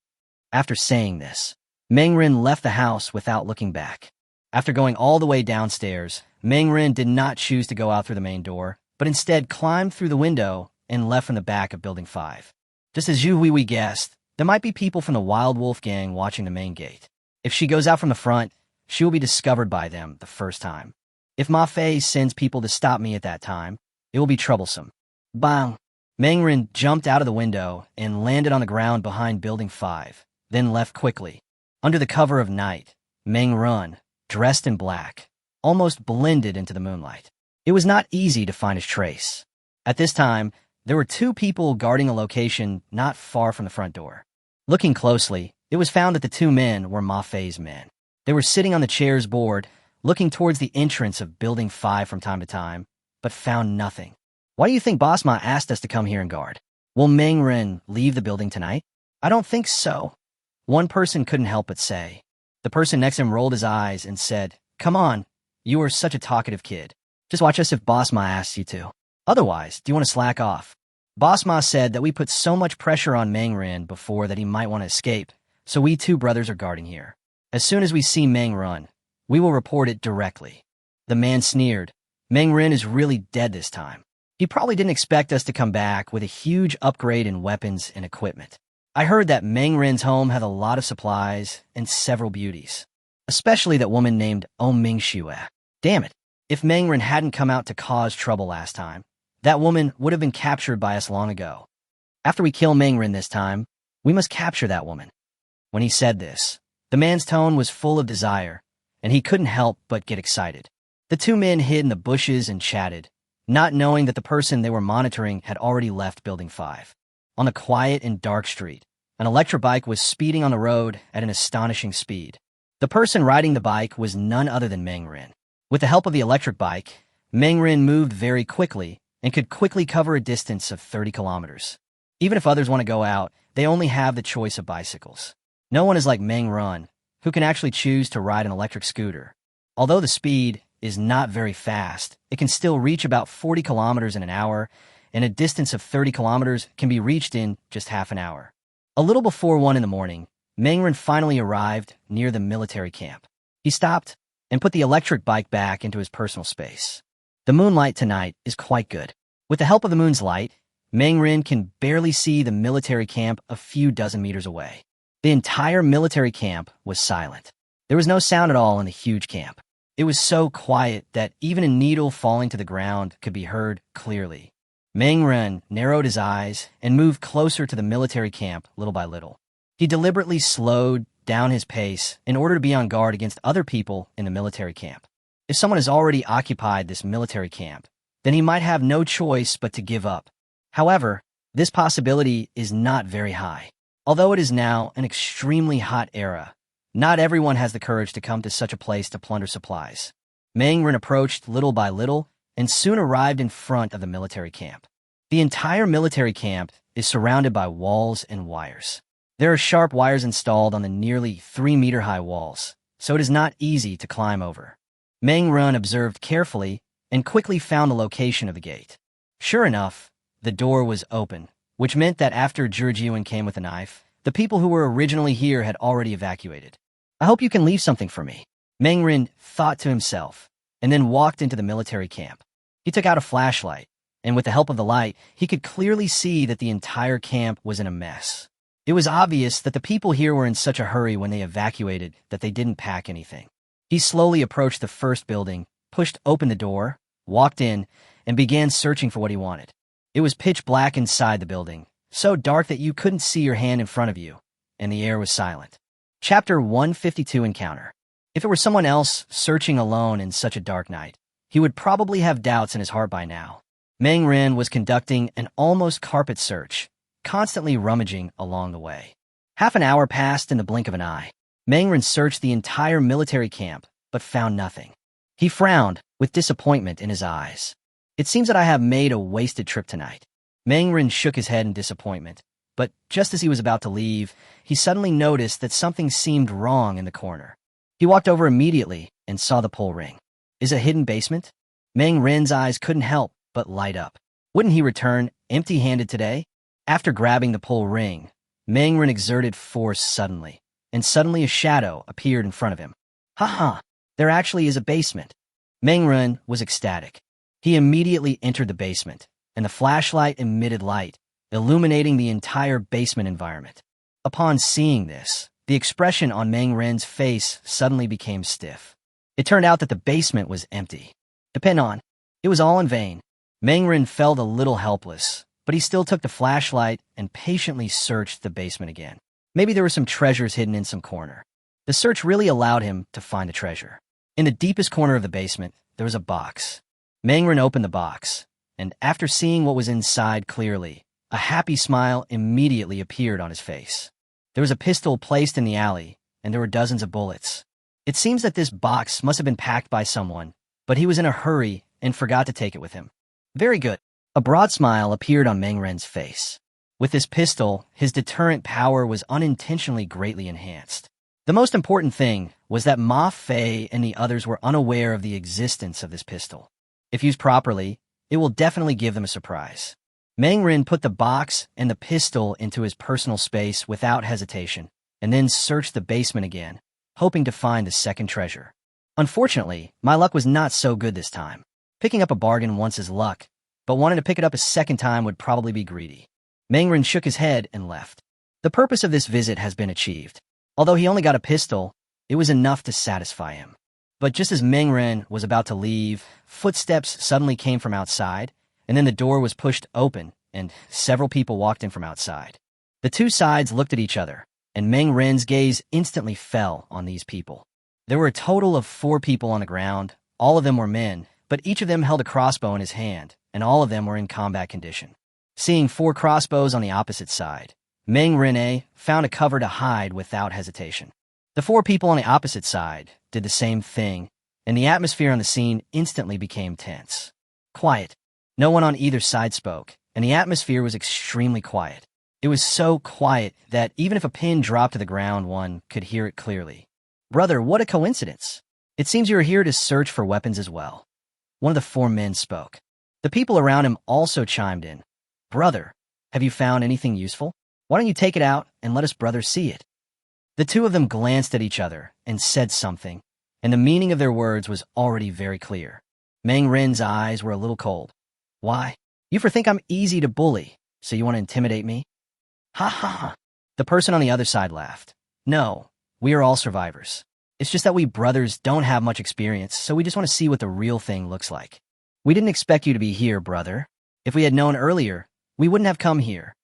After saying this, Mengren left the house without looking back. After going all the way downstairs, Mengren did not choose to go out through the main door, but instead climbed through the window and left from the back of Building 5. Just as we guessed, there might be people from the Wild Wolf gang watching the main gate. If she goes out from the front, she will be discovered by them the first time. If Ma Fei sends people to stop me at that time, it will be troublesome. Bang! Mengren jumped out of the window and landed on the ground behind Building 5, then left quickly. Under the cover of night, Mengren, dressed in black, almost blended into the moonlight. It was not easy to find his trace. At this time, there were 2 people guarding a location not far from the front door. Looking closely, it was found that the 2 men were Ma Fei's men. They were sitting on the chair's board, looking towards the entrance of Building 5 from time to time, but found nothing. Why do you think Boss Ma asked us to come here and guard? Will Mengren leave the building tonight? I don't think so. One person couldn't help but say. The person next to him rolled his eyes and said, "Come on, you are such a talkative kid. Just watch us if Boss Ma asks you to. Otherwise, do you want to slack off?" Boss Ma said that we put so much pressure on Mengren before that he might want to escape, so we 2 brothers are guarding here. As soon as we see Mengren, we will report it directly. The man sneered. Mengren is really dead this time. He probably didn't expect us to come back with a huge upgrade in weapons and equipment. I heard that Mengren's home had a lot of supplies and several beauties, especially that woman named Mingxue. Damn it. If Mengren hadn't come out to cause trouble last time, that woman would have been captured by us long ago. After we kill Mengren this time, we must capture that woman. When he said this, the man's tone was full of desire, and he couldn't help but get excited. The 2 men hid in the bushes and chatted, not knowing that the person they were monitoring had already left Building 5. On a quiet and dark street, an electric bike was speeding on the road at an astonishing speed. The person riding the bike was none other than Mengren. With the help of the electric bike, Mengren moved very quickly and could quickly cover a distance of 30 kilometers. Even if others want to go out, they only have the choice of bicycles. No one is like Mengren, who can actually choose to ride an electric scooter. Although the speed is not very fast, it can still reach about 40 kilometers in an hour, and a distance of 30 kilometers can be reached in just half an hour. A little before 1 in the morning, Mengren finally arrived near the military camp. He stopped and put the electric bike back into his personal space. The moonlight tonight is quite good. With the help of the moon's light, Mengren can barely see the military camp a few dozen meters away. The entire military camp was silent. There was no sound at all in the huge camp. It was so quiet that even a needle falling to the ground could be heard clearly. Mengren narrowed his eyes and moved closer to the military camp little by little. He deliberately slowed down his pace in order to be on guard against other people in the military camp. If someone has already occupied this military camp, then he might have no choice but to give up. However, this possibility is not very high. Although it is now an extremely hot era, not everyone has the courage to come to such a place to plunder supplies. Mengren approached little by little and soon arrived in front of the military camp. The entire military camp is surrounded by walls and wires. There are sharp wires installed on the nearly 3-meter-high walls, so it is not easy to climb over. Mengren observed carefully and quickly found the location of the gate. Sure enough, the door was open, which meant that after Jurjiwan came with a knife, the people who were originally here had already evacuated. I hope you can leave something for me, Mengren thought to himself, and then walked into the military camp. He took out a flashlight, and with the help of the light, he could clearly see that the entire camp was in a mess. It was obvious that the people here were in such a hurry when they evacuated that they didn't pack anything. He slowly approached the first building, pushed open the door, walked in, and began searching for what he wanted. It was pitch black inside the building, so dark that you couldn't see your hand in front of you, and the air was silent. Chapter 152 Encounter. If it were someone else searching alone in such a dark night, he would probably have doubts in his heart by now. Mengren was conducting an almost carpet search, constantly rummaging along the way. Half an hour passed in the blink of an eye. Mengren searched the entire military camp, but found nothing. He frowned, with disappointment in his eyes. It seems that I have made a wasted trip tonight. Mengren shook his head in disappointment, but just as he was about to leave, he suddenly noticed that something seemed wrong in the corner. He walked over immediately and saw the pull ring. Is it a hidden basement? Mengren's eyes couldn't help but light up. Wouldn't he return empty-handed today? After grabbing the pull ring, Mangren exerted force suddenly, and suddenly a shadow appeared in front of him. Haha, there actually is a basement. Mangren was ecstatic. He immediately entered the basement, and the flashlight emitted light, illuminating the entire basement environment. Upon seeing this, the expression on Mangren's face suddenly became stiff. It turned out that the basement was empty. Depend on. It was all in vain. Mangren felt a little helpless, but he still took the flashlight and patiently searched the basement again. Maybe there were some treasures hidden in some corner. The search really allowed him to find the treasure. In the deepest corner of the basement, there was a box. Mangren opened the box, and after seeing what was inside clearly, a happy smile immediately appeared on his face. There was a pistol placed in the alley, and there were dozens of bullets. It seems that this box must have been packed by someone, but he was in a hurry and forgot to take it with him. Very good. A broad smile appeared on Mangren's face. With this pistol, his deterrent power was unintentionally greatly enhanced. The most important thing was that Ma Fei and the others were unaware of the existence of this pistol. If used properly, it will definitely give them a surprise. Mangren put the box and the pistol into his personal space without hesitation, and then searched the basement again, hoping to find the second treasure. Unfortunately, my luck was not so good this time. Picking up a bargain once is luck, but wanting to pick it up a second time would probably be greedy. Mangren shook his head and left. The purpose of this visit has been achieved. Although he only got a pistol, it was enough to satisfy him. But just as Mangren was about to leave, footsteps suddenly came from outside, and then the door was pushed open, and several people walked in from outside. The two sides looked at each other, and Mangren's gaze instantly fell on these people. There were a total of 4 people on the ground. All of them were men, but each of them held a crossbow in his hand, and all of them were in combat condition. Seeing 4 crossbows on the opposite side, Mangren found a cover to hide without hesitation. The 4 people on the opposite side did the same thing, and the atmosphere on the scene instantly became tense. Quiet. No one on either side spoke, and the atmosphere was extremely quiet. It was so quiet that even if a pin dropped to the ground, one could hear it clearly. Brother, what a coincidence. It seems you are here to search for weapons as well. One of the 4 men spoke. The people around him also chimed in. Brother, have you found anything useful? Why don't you take it out and let us brothers see it? The 2 of them glanced at each other and said something, and the meaning of their words was already very clear. Mangren's eyes were a little cold. Why? You think I'm easy to bully, so you want to intimidate me? Ha ha ha. The person on the other side laughed. No, we are all survivors. It's just that we brothers don't have much experience, so we just want to see what the real thing looks like. We didn't expect you to be here, brother. If we had known earlier, we wouldn't have come here.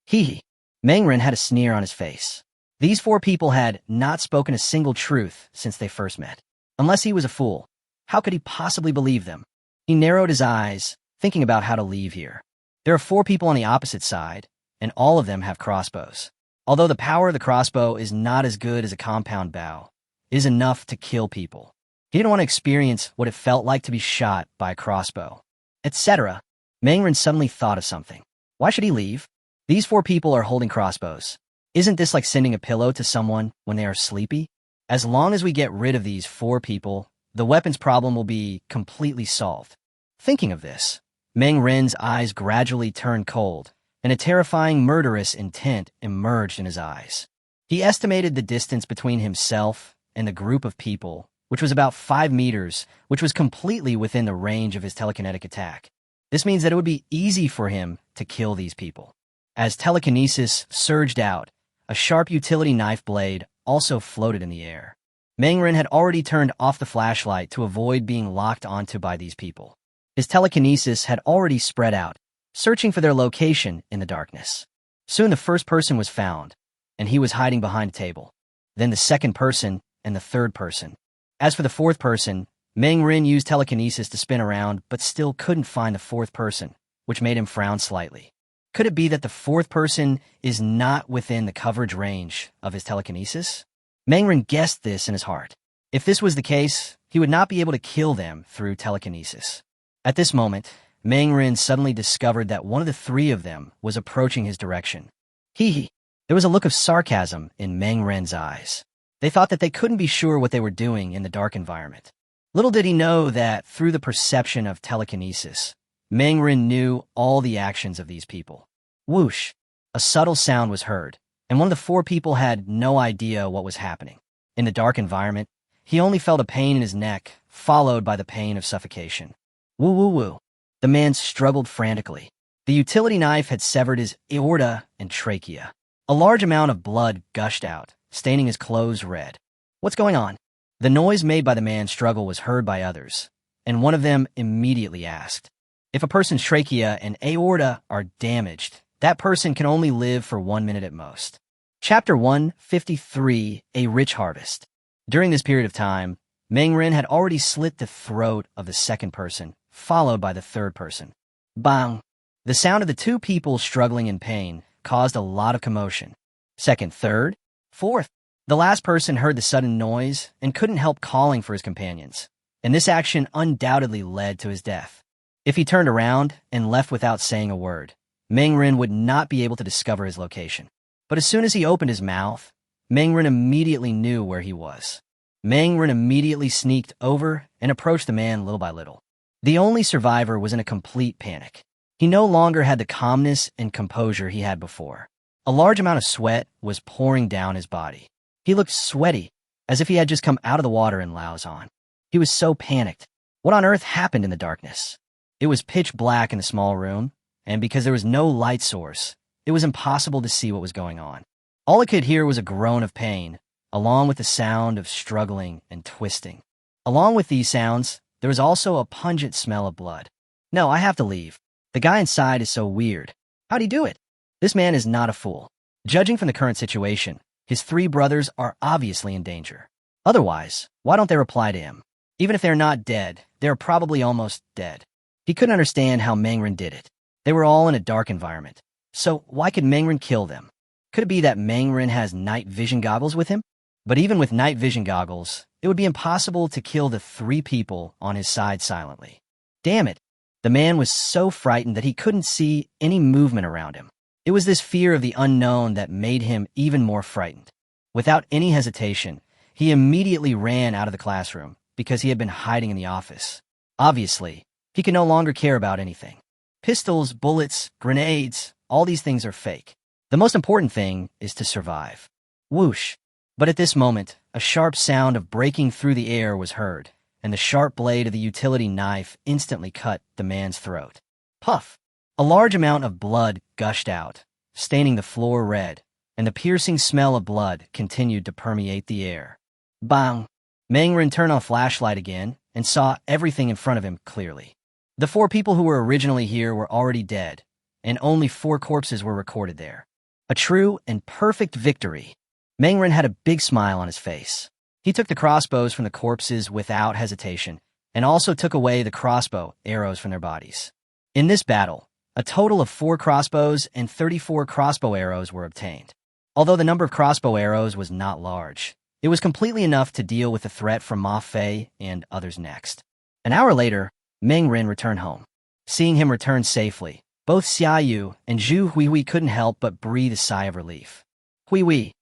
Hee hee. Mangren had a sneer on his face. These 4 people had not spoken a single truth since they first met. Unless he was a fool, how could he possibly believe them? He narrowed his eyes, thinking about how to leave here. There are 4 people on the opposite side, and all of them have crossbows. Although the power of the crossbow is not as good as a compound bow, it is enough to kill people. He didn't want to experience what it felt like to be shot by a crossbow, etc. Mangren suddenly thought of something. Why should he leave? These 4 people are holding crossbows. Isn't this like sending a pillow to someone when they are sleepy? As long as we get rid of these 4 people, the weapons problem will be completely solved. Thinking of this, Mangren's eyes gradually turned cold, and a terrifying murderous intent emerged in his eyes. He estimated the distance between himself and the group of people, which was about 5 meters, which was completely within the range of his telekinetic attack. This means that it would be easy for him to kill these people. As telekinesis surged out, a sharp utility knife blade also floated in the air. Mangren had already turned off the flashlight to avoid being locked onto by these people. His telekinesis had already spread out, searching for their location in the darkness. Soon the first person was found, and he was hiding behind a table. Then the second person and the third person. As for the fourth person, Mangren used telekinesis to spin around but still couldn't find the fourth person, which made him frown slightly. Could it be that the fourth person is not within the coverage range of his telekinesis? Mangren guessed this in his heart. If this was the case, he would not be able to kill them through telekinesis. At this moment, Mangren suddenly discovered that one of the 3 of them was approaching his direction. Hee hee. There was a look of sarcasm in Mangren's eyes. They thought that they couldn't be sure what they were doing in the dark environment. Little did he know that through the perception of telekinesis, Mengren knew all the actions of these people. Whoosh! A subtle sound was heard, and one of the four people had no idea what was happening. In the dark environment, he only felt a pain in his neck, followed by the pain of suffocation. Woo woo woo. The man struggled frantically. The utility knife had severed his aorta and trachea. A large amount of blood gushed out, staining his clothes red. What's going on? The noise made by the man's struggle was heard by others, and one of them immediately asked. If a person's trachea and aorta are damaged, that person can only live for 1 minute at most. Chapter 153, A Rich Harvest. During this period of time, Mengren had already slit the throat of the second person, followed by the third person. Bang! The sound of the two people struggling in pain caused a lot of commotion. Second, third, fourth. The last person heard the sudden noise and couldn't help calling for his companions, and this action undoubtedly led to his death. If he turned around and left without saying a word, Mengren would not be able to discover his location. But as soon as he opened his mouth, Mengren immediately knew where he was. Mengren immediately sneaked over and approached the man little by little. The only survivor was in a complete panic. He no longer had the calmness and composure he had before. A large amount of sweat was pouring down his body. He looked sweaty, as if he had just come out of the water in Laozon. He was so panicked. What on earth happened in the darkness? It was pitch black in the small room, and because there was no light source, it was impossible to see what was going on. All it could hear was a groan of pain, along with the sound of struggling and twisting. Along with these sounds, there was also a pungent smell of blood. No, I have to leave. The guy inside is so weird. How'd he do it? This man is not a fool. Judging from the current situation, his three brothers are obviously in danger. Otherwise, why don't they reply to him? Even if they're not dead, they're probably almost dead. He couldn't understand how Mengren did it. They were all in a dark environment. So why could Mengren kill them? Could it be that Mengren has night vision goggles with him? But even with night vision goggles, it would be impossible to kill the three people on his side silently. Damn it. The man was so frightened that he couldn't see any movement around him. It was this fear of the unknown that made him even more frightened. Without any hesitation, he immediately ran out of the classroom because he had been hiding in the office. Obviously, he could no longer care about anything. Pistols, bullets, grenades, all these things are fake. The most important thing is to survive. Whoosh! But at this moment, a sharp sound of breaking through the air was heard, and the sharp blade of the utility knife instantly cut the man's throat. Puff! A large amount of blood gushed out, staining the floor red, and the piercing smell of blood continued to permeate the air. Bang! Mengren turned on a flashlight again and saw everything in front of him clearly. The four people who were originally here were already dead, and only 4 corpses were recorded there. A true and perfect victory. Mengren had a big smile on his face. He took the crossbows from the corpses without hesitation, and also took away the crossbow arrows from their bodies. In this battle, a total of 4 crossbows and 34 crossbow arrows were obtained. Although the number of crossbow arrows was not large, it was completely enough to deal with the threat from Ma Fei and others next. An hour later, Mengren returned home. Seeing him return safely, both Xia Yu and Zhu Huihui couldn't help but breathe a sigh of relief. Huihui,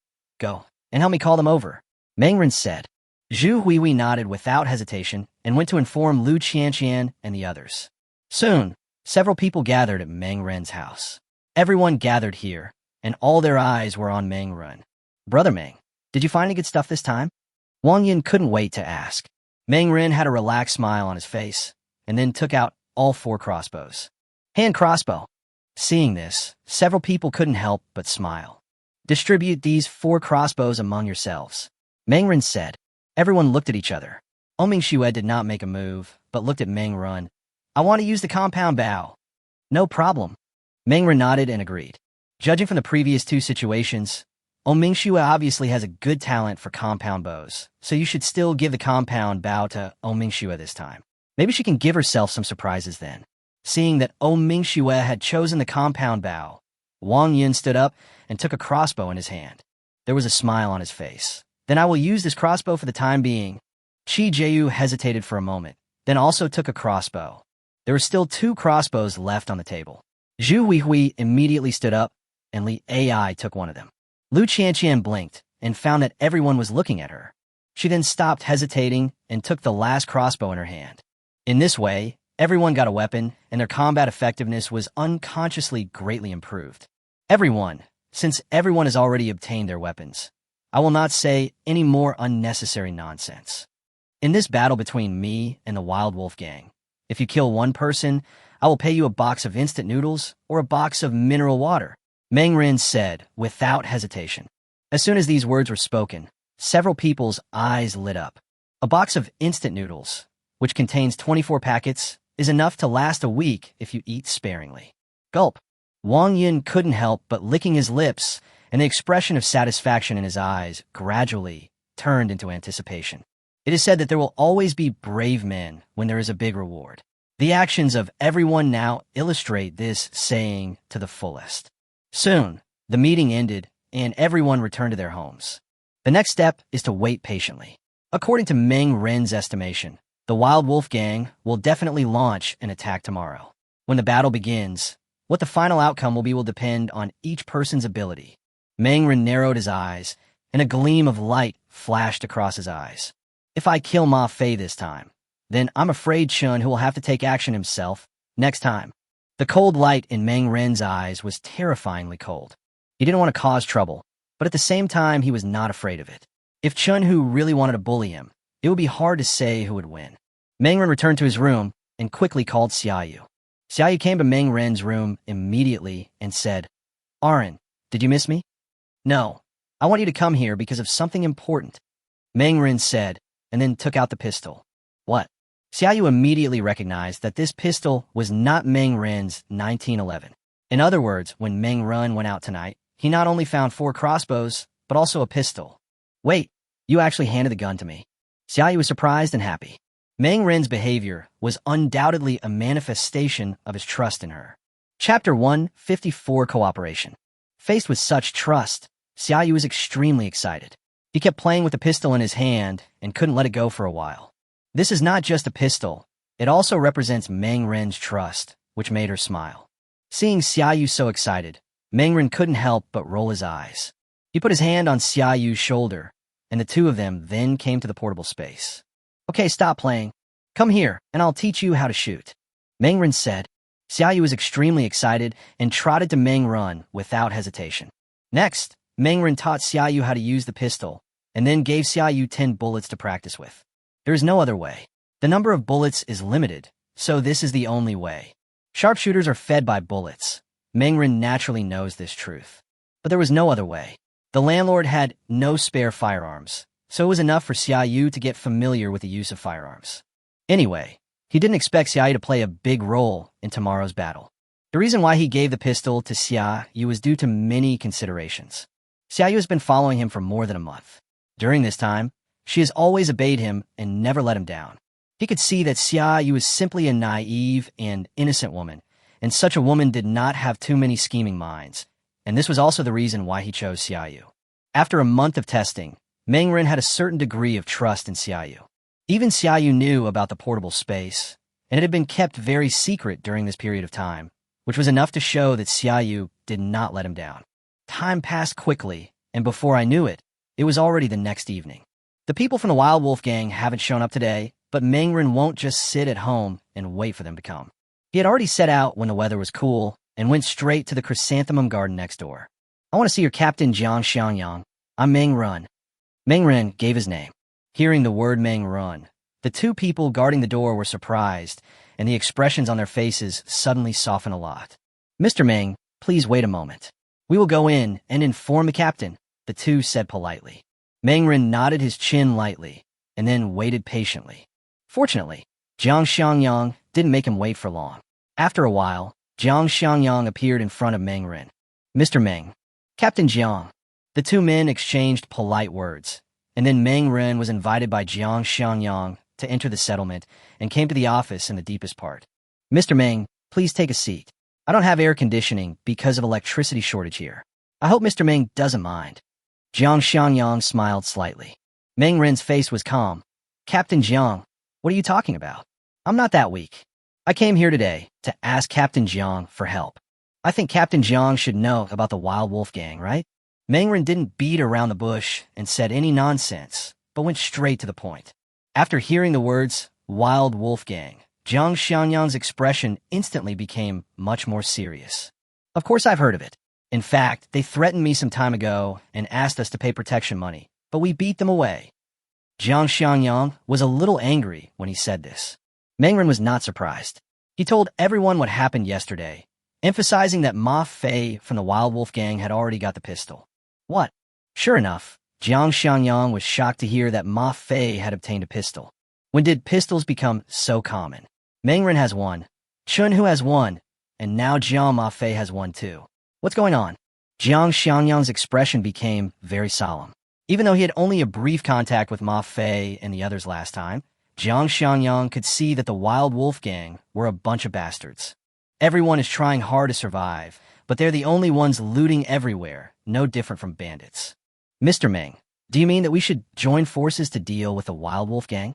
go, and help me call them over, Mengren said. Zhu Huihui nodded without hesitation and went to inform Lu Qianqian and the others. Soon, several people gathered at Mengren's house. Everyone gathered here, and all their eyes were on Mengren. Brother Meng, did you find any good stuff this time? Wang Yin couldn't wait to ask. Mengren had a relaxed smile on his face, and then took out all 4 crossbows. Hand crossbow. Seeing this, several people couldn't help but smile. Distribute these 4 crossbows among yourselves, Mengren said. Everyone looked at each other. Oming Shue did not make a move, but looked at Mengren. I want to use the compound bow. No problem. Mengren nodded and agreed. Judging from the previous 2 situations, Omingshue obviously has a good talent for compound bows, so you should still give the compound bow to Omingshue this time. Maybe she can give herself some surprises then. Seeing that Omingshue had chosen the compound bow, Wang Yin stood up and took a crossbow in his hand. There was a smile on his face. Then I will use this crossbow for the time being. Qi Jiu hesitated for a moment, then also took a crossbow. There were still 2 crossbows left on the table. Zhu Huihui immediately stood up, and Li Ai took one of them. Lu Qianqian blinked and found that everyone was looking at her. She then stopped hesitating and took the last crossbow in her hand. In this way, Everyone got a weapon, and their combat effectiveness was unconsciously greatly improved. Everyone, since everyone has already obtained their weapons. I will not say any more unnecessary nonsense. In this battle between me and the Wild Wolf Gang, if you kill one person, I will pay you a box of instant noodles or a box of mineral water, Meng Rin said without hesitation. As soon as these words were spoken, several people's eyes lit up. A box of instant noodles, which contains 24 packets, is enough to last a week if you eat sparingly. Gulp. Wang Yin couldn't help but licking his lips, and the expression of satisfaction in his eyes gradually turned into anticipation. It is said that there will always be brave men when there is a big reward. The actions of everyone now illustrate this saying to the fullest. Soon, the meeting ended, and everyone returned to their homes. The next step is to wait patiently. According to Meng Ren's estimation, the Wild Wolf Gang will definitely launch an attack tomorrow. When the battle begins, what the final outcome will depend on each person's ability. Meng Ren narrowed his eyes, and a gleam of light flashed across his eyes. If I kill Ma Fei this time, then I'm afraid Chun who will have to take action himself next time. The cold light in Meng Ren's eyes was terrifyingly cold. He didn't want to cause trouble, but at the same time he was not afraid of it. If Chun Hu really wanted to bully him, it would be hard to say who would win. Meng Ren returned to his room and quickly called Xiaoyu. Xiaoyu came to Meng Ren's room immediately and said, "Arin, did you miss me?" "No. I want you to come here because of something important," Meng Ren said, and then took out the pistol. "What?" Xiaoyu immediately recognized that this pistol was not Meng Ren's 1911. In other words, when Meng Ren went out tonight, he not only found 4 crossbows, but also a pistol. "Wait, you actually handed the gun to me." Xiaoyu was surprised and happy. Meng Ren's behavior was undoubtedly a manifestation of his trust in her. Chapter 154 Cooperation. Faced with such trust, Xiaoyu was extremely excited. He kept playing with the pistol in his hand and couldn't let it go for a while. This is not just a pistol, it also represents Meng Ren's trust, which made her smile. Seeing Xiaoyu so excited, Meng Ren couldn't help but roll his eyes. He put his hand on Xiaoyu's shoulder, and the two of them then came to the portable space. "Okay, stop playing. Come here, and I'll teach you how to shoot," Meng Ren said. Xiaoyu was extremely excited and trotted to Meng Ren without hesitation. Next, Meng Ren taught Xiaoyu how to use the pistol, and then gave Xiaoyu 10 bullets to practice with. There is no other way. The number of bullets is limited, so this is the only way. Sharpshooters are fed by bullets. Meng Ren naturally knows this truth. But there was no other way. The landlord had no spare firearms, so it was enough for Xiaoyu to get familiar with the use of firearms. Anyway, he didn't expect Xiaoyu to play a big role in tomorrow's battle. The reason why he gave the pistol to Xiaoyu was due to many considerations. Xiaoyu has been following him for more than a month. During this time, she has always obeyed him and never let him down. He could see that Xiaoyu is simply a naive and innocent woman, and such a woman did not have too many scheming minds, and this was also the reason why he chose Xiaoyu. After a month of testing, Meng Ren had a certain degree of trust in Xiaoyu. Even Xiaoyu knew about the portable space, and it had been kept very secret during this period of time, which was enough to show that Xiaoyu did not let him down. Time passed quickly, and before I knew it, it was already the next evening. The people from the Wild Wolf Gang haven't shown up today, but Meng Ren won't just sit at home and wait for them to come. He had already set out when the weather was cool and went straight to the chrysanthemum garden next door. "I want to see your captain Jiang Xiangyang. I'm Meng Ren." Meng Ren gave his name. Hearing the word Meng Ren, the two people guarding the door were surprised, and the expressions on their faces suddenly softened a lot. "Mr. Meng, please wait a moment. We will go in and inform the captain," the two said politely. Meng Ren nodded his chin lightly, and then waited patiently. Fortunately, Jiang Xiangyang didn't make him wait for long. After a while, Jiang Xiangyang appeared in front of Meng Ren. "Mr. Meng, Captain Jiang." The two men exchanged polite words, and then Meng Ren was invited by Jiang Xiangyang to enter the settlement and came to the office in the deepest part. "Mr. Meng, please take a seat. I don't have air conditioning because of electricity shortage here. I hope Mr. Meng doesn't mind." Jiang Xiangyang smiled slightly. Meng Ren's face was calm. "Captain Jiang, what are you talking about? I'm not that weak. I came here today to ask Captain Jiang for help. I think Captain Jiang should know about the Wild Wolf Gang, right?" Meng Ren didn't beat around the bush and said any nonsense, but went straight to the point. After hearing the words Wild Wolf Gang, Jiang Xianyang's expression instantly became much more serious. Of course I've heard of it. In fact, they threatened me some time ago and asked us to pay protection money, but we beat them away. Jiang Xianyang was a little angry when he said this. Mengren was not surprised. He told everyone what happened yesterday, emphasizing that Ma Fei from the Wild Wolf Gang had already got the pistol. What? Sure enough, Jiang Xianyang was shocked to hear that Ma Fei had obtained a pistol. When did pistols become so common? Mengren has one, Chunhu has one, and now Jiang Ma Fei has one too. What's going on? Jiang Xianyang's expression became very solemn. Even though he had only a brief contact with Ma Fei and the others last time, Jiang Xianyang could see that the Wild Wolf Gang were a bunch of bastards. Everyone is trying hard to survive, but they're the only ones looting everywhere, no different from bandits. Mr. Meng, do you mean that we should join forces to deal with the Wild Wolf Gang?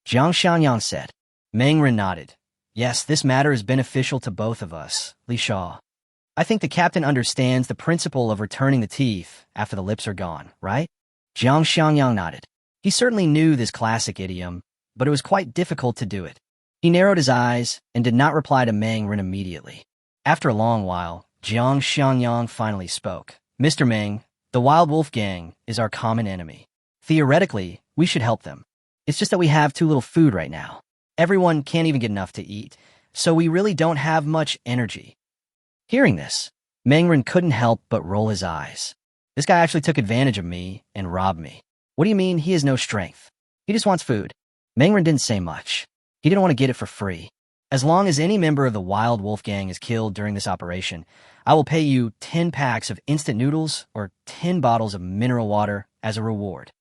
Jiang Xianyang said. Mengren nodded. Yes, this matter is beneficial to both of us, Li Shaw. I think the captain understands the principle of returning the teeth after the lips are gone, right? Jiang Xianyang nodded. He certainly knew this classic idiom, but it was quite difficult to do it. He narrowed his eyes and did not reply to Mengren immediately. After a long while, Jiang Xianyang finally spoke. Mr. Meng, the Wild Wolf Gang is our common enemy. Theoretically, we should help them. It's just that we have too little food right now. Everyone can't even get enough to eat, so we really don't have much energy. Hearing this, Mengren couldn't help but roll his eyes. This guy actually took advantage of me and robbed me. What do you mean he has no strength? He just wants food. Mengren didn't say much. He didn't want to get it for free. As long as any member of the Wild Wolf Gang is killed during this operation, I will pay you 10 packs of instant noodles or 10 bottles of mineral water as a reward.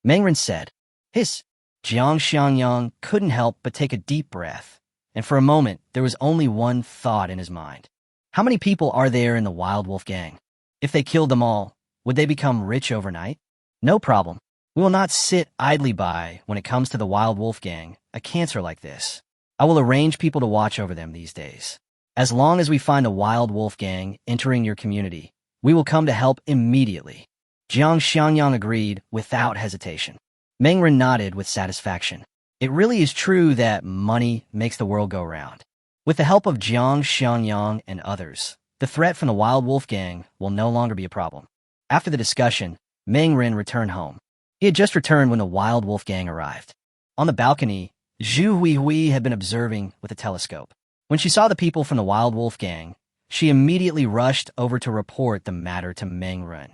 Mengren said. Hiss. Jiang Xianyang couldn't help but take a deep breath, and for a moment there was only one thought in his mind. How many people are there in the Wild Wolf Gang? If they killed them all, would they become rich overnight? No problem. We will not sit idly by when it comes to the Wild Wolf Gang, a cancer like this. I will arrange people to watch over them these days. As long as we find a Wild Wolf Gang entering your community, we will come to help immediately. Jiang Xianyang agreed without hesitation. Mengren nodded with satisfaction. It really is true that money makes the world go round. With the help of Jiang Xianyang and others, the threat from the Wild Wolf Gang will no longer be a problem. After the discussion, Mengren returned home. He had just returned when the Wild Wolf Gang arrived. On the balcony, Zhu Huihui had been observing with a telescope. When she saw the people from the Wild Wolf Gang, she immediately rushed over to report the matter to Mengren.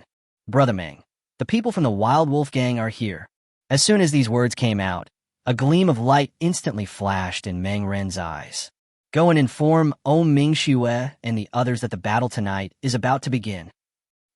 Brother Meng, the people from the Wild Wolf Gang are here. As soon as these words came out, a gleam of light instantly flashed in Mengren's eyes. Go and inform O Mingxue and the others that the battle tonight is about to begin.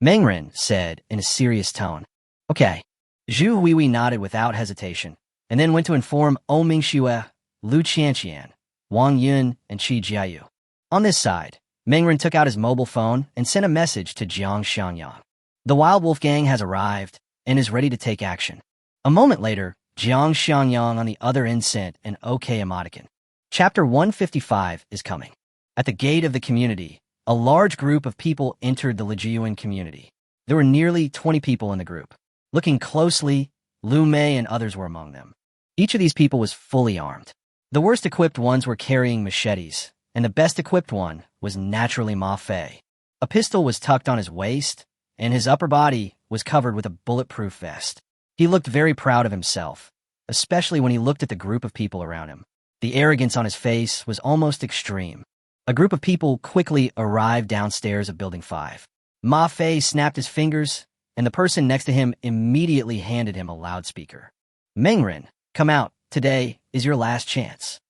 Mengren said in a serious tone. Okay. Zhu Huihui nodded without hesitation, and then went to inform O Mingxue, Lu Qianqian, Wang Yun, and Qi Jiayu. On this side, Mengren took out his mobile phone and sent a message to Jiang Xianyang. The Wild Wolf Gang has arrived and is ready to take action. A moment later, Jiang Xianyang on the other end sent an OK emoticon. Chapter 155 is coming. At the gate of the community, a large group of people entered the Lijiuan community. There were nearly 20 people in the group. Looking closely, Lu Mei and others were among them. Each of these people was fully armed. The worst equipped ones were carrying machetes, and the best equipped one was naturally Ma Fei. A pistol was tucked on his waist, and his upper body was covered with a bulletproof vest. He looked very proud of himself, especially when he looked at the group of people around him. The arrogance on his face was almost extreme. A group of people quickly arrived downstairs of Building 5. Ma Fei snapped his fingers, and the person next to him immediately handed him a loudspeaker. Mengren, come out. Today is your last chance.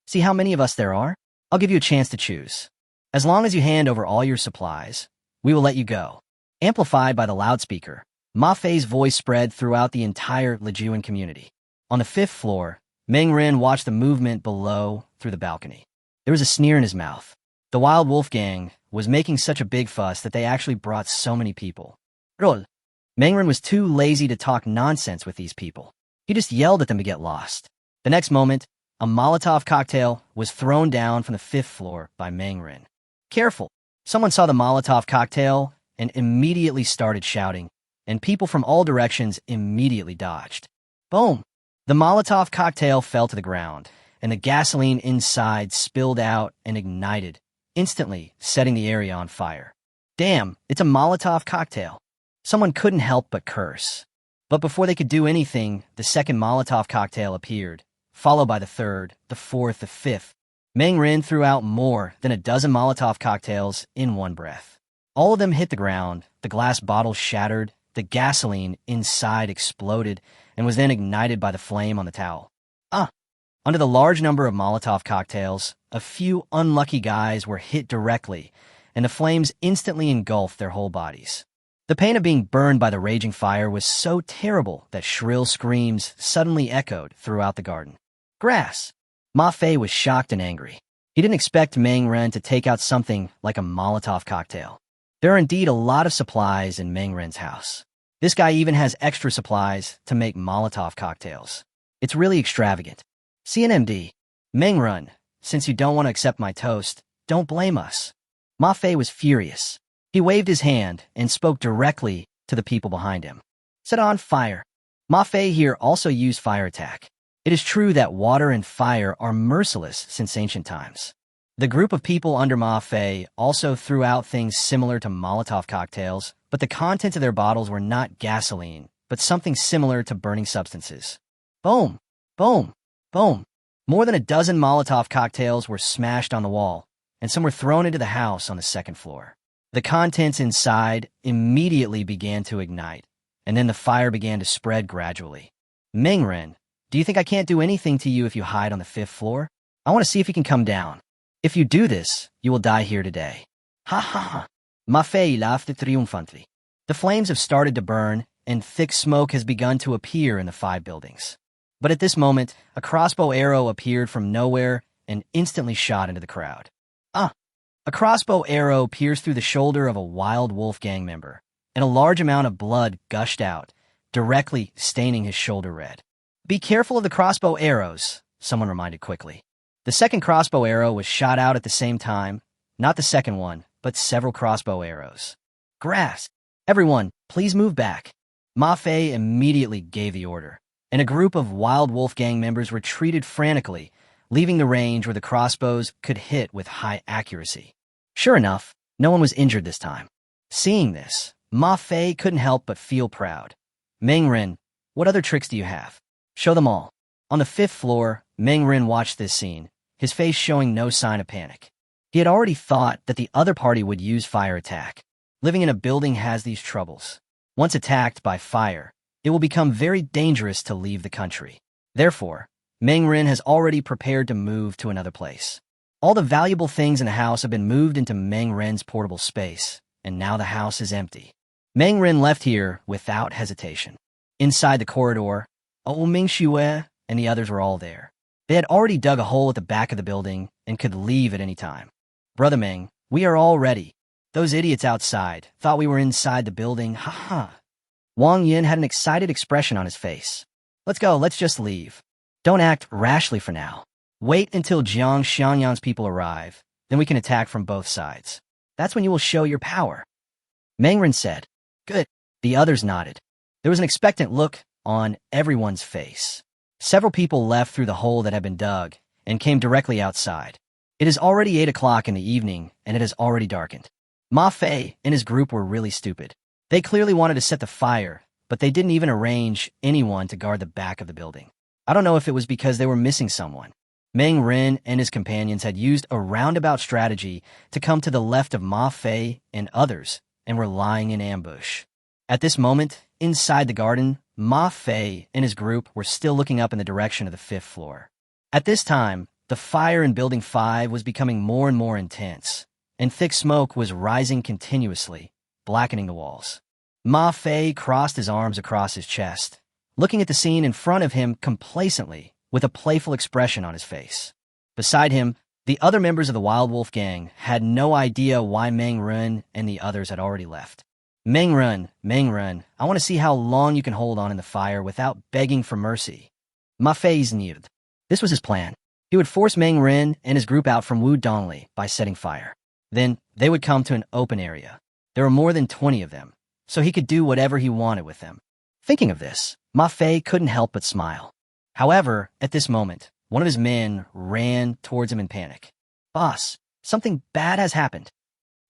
See how many of us there are? I'll give you a chance to choose. As long as you hand over all your supplies, we will let you go. Amplified by the loudspeaker, Ma Fei's voice spread throughout the entire Lijiuan community. On the 5th floor, Mengren watched the movement below through the balcony. There was a sneer in his mouth. The Wild Wolf Gang was making such a big fuss that they actually brought so many people. Roll. Mengren was too lazy to talk nonsense with these people. He just yelled at them to get lost. The next moment, a Molotov cocktail was thrown down from the 5th floor by Mengren. Careful! Someone saw the Molotov cocktail and immediately started shouting, and people from all directions immediately dodged. Boom! The Molotov cocktail fell to the ground, and the gasoline inside spilled out and ignited, instantly setting the area on fire. Damn, it's a Molotov cocktail. Someone couldn't help but curse. But before they could do anything, the second Molotov cocktail appeared, followed by the third, the fourth, the fifth. Meng Ren threw out more than a dozen Molotov cocktails in one breath. All of them hit the ground, the glass bottles shattered, the gasoline inside exploded, and was then ignited by the flame on the towel. Under the large number of Molotov cocktails, a few unlucky guys were hit directly, and the flames instantly engulfed their whole bodies. The pain of being burned by the raging fire was so terrible that shrill screams suddenly echoed throughout the garden. Grass! Ma Fei was shocked and angry. He didn't expect Meng Ren to take out something like a Molotov cocktail. There are indeed a lot of supplies in Meng Ren's house. This guy even has extra supplies to make Molotov cocktails. It's really extravagant. CNMD. Meng Ren, since you don't want to accept my toast, don't blame us. Ma Fei was furious. He waved his hand and spoke directly to the people behind him. Set on fire. Ma Fei here also used fire attack. It is true that water and fire are merciless since ancient times. The group of people under Ma Fei also threw out things similar to Molotov cocktails, but the contents of their bottles were not gasoline, but something similar to burning substances. Boom! Boom! Boom! More than a dozen Molotov cocktails were smashed on the wall, and some were thrown into the house on the second floor. The contents inside immediately began to ignite, and then the fire began to spread gradually. Meng Ren, do you think I can't do anything to you if you hide on the 5th floor? I want to see if you can come down. If you do this, you will die here today. Ha ha ha! Ma Fei laughed triumphantly. The flames have started to burn, and thick smoke has begun to appear in the 5 buildings. But at this moment, a crossbow arrow appeared from nowhere and instantly shot into the crowd. A crossbow arrow pierced through the shoulder of a Wild Wolf gang member, and a large amount of blood gushed out, directly staining his shoulder red. Be careful of the crossbow arrows, someone reminded quickly. The second crossbow arrow was shot out at the same time, not the second one, but several crossbow arrows. Grass! Everyone, please move back. Ma Fei immediately gave the order, and a group of Wild Wolf gang members retreated frantically, leaving the range where the crossbows could hit with high accuracy. Sure enough, no one was injured this time. Seeing this, Ma Fei couldn't help but feel proud. Meng Ren, what other tricks do you have? Show them all. On the 5th floor, Meng Ren watched this scene, his face showing no sign of panic. He had already thought that the other party would use fire attack. Living in a building has these troubles. Once attacked by fire, it will become very dangerous to leave the country. Therefore, Meng Ren has already prepared to move to another place. All the valuable things in the house have been moved into Meng Ren's portable space, and now the house is empty. Meng Ren left here without hesitation. Inside the corridor, Ming Xue and the others were all there. They had already dug a hole at the back of the building and could leave at any time. Brother Meng, we are all ready. Those idiots outside thought we were inside the building, ha. Wang Yin had an excited expression on his face. Let's go, let's just leave. Don't act rashly for now. Wait until Jiang Xiangyan's people arrive, then we can attack from both sides. That's when you will show your power. Meng Ren said. Good. The others nodded. There was an expectant look on everyone's face. Several people left through the hole that had been dug and came directly outside. It is already 8 o'clock in the evening, and it has already darkened. Ma Fei and his group were really stupid. They clearly wanted to set the fire, but they didn't even arrange anyone to guard the back of the building. I don't know if it was because they were missing someone. Meng Ren and his companions had used a roundabout strategy to come to the left of Ma Fei and others, and were lying in ambush. At this moment, inside the garden, Ma Fei and his group were still looking up in the direction of the 5th floor. At this time, the fire in Building 5 was becoming more and more intense, and thick smoke was rising continuously, blackening the walls. Ma Fei crossed his arms across his chest, looking at the scene in front of him complacently, with a playful expression on his face. Beside him, the other members of the Wild Wolf gang had no idea why Meng Ren and the others had already left. Meng Ren, I want to see how long you can hold on in the fire without begging for mercy. Ma Fei sneered. This was his plan. He would force Meng Ren and his group out from Wu Dongli by setting fire. Then they would come to an open area. There were more than 20 of them, so he could do whatever he wanted with them. Thinking of this, Ma Fei couldn't help but smile. However, at this moment, One of his men ran towards him in panic. Boss, something bad has happened.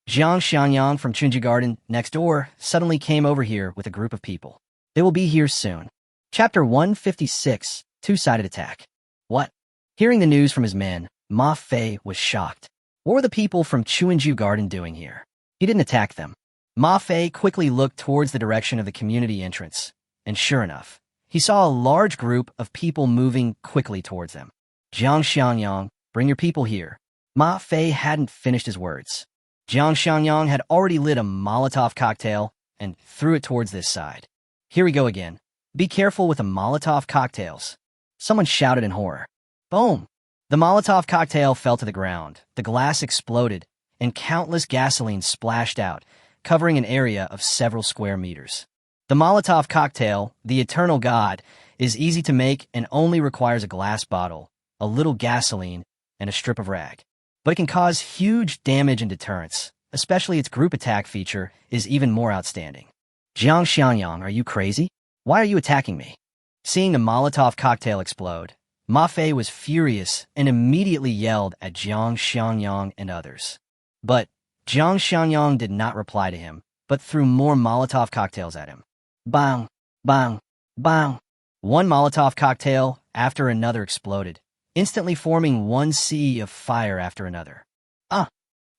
Jiang Xianyang from Chunji Garden next door suddenly came over here with a group of people. They will be here soon. Chapter 156, Two-Sided Attack. What? Hearing the news from his men, Ma Fei was shocked. What were the people from Chunji Garden doing here? He didn't attack them. Ma Fei quickly looked towards the direction of the community entrance, and sure enough, he saw a large group of people moving quickly towards them. Jiang Xianyang, bring your people here. Ma Fei hadn't finished his words. Jiang Xianyang had already lit a Molotov cocktail and threw it towards this side. Here we go again. Be careful with the Molotov cocktails. Someone shouted in horror. Boom! The Molotov cocktail fell to the ground, the glass exploded, and countless gasoline splashed out, covering an area of several square meters. The Molotov cocktail, the eternal god, is easy to make and only requires a glass bottle, a little gasoline, and a strip of rag. But it can cause huge damage and deterrence, especially its group attack feature is even more outstanding. Jiang Xianyang, are you crazy? Why are you attacking me? Seeing the Molotov cocktail explode, Ma Fei was furious and immediately yelled at Jiang Xianyang and others. But Jiang Xianyang did not reply to him, but threw more Molotov cocktails at him. Bang! Bang! Bang! One Molotov cocktail after another exploded, instantly forming one sea of fire after another.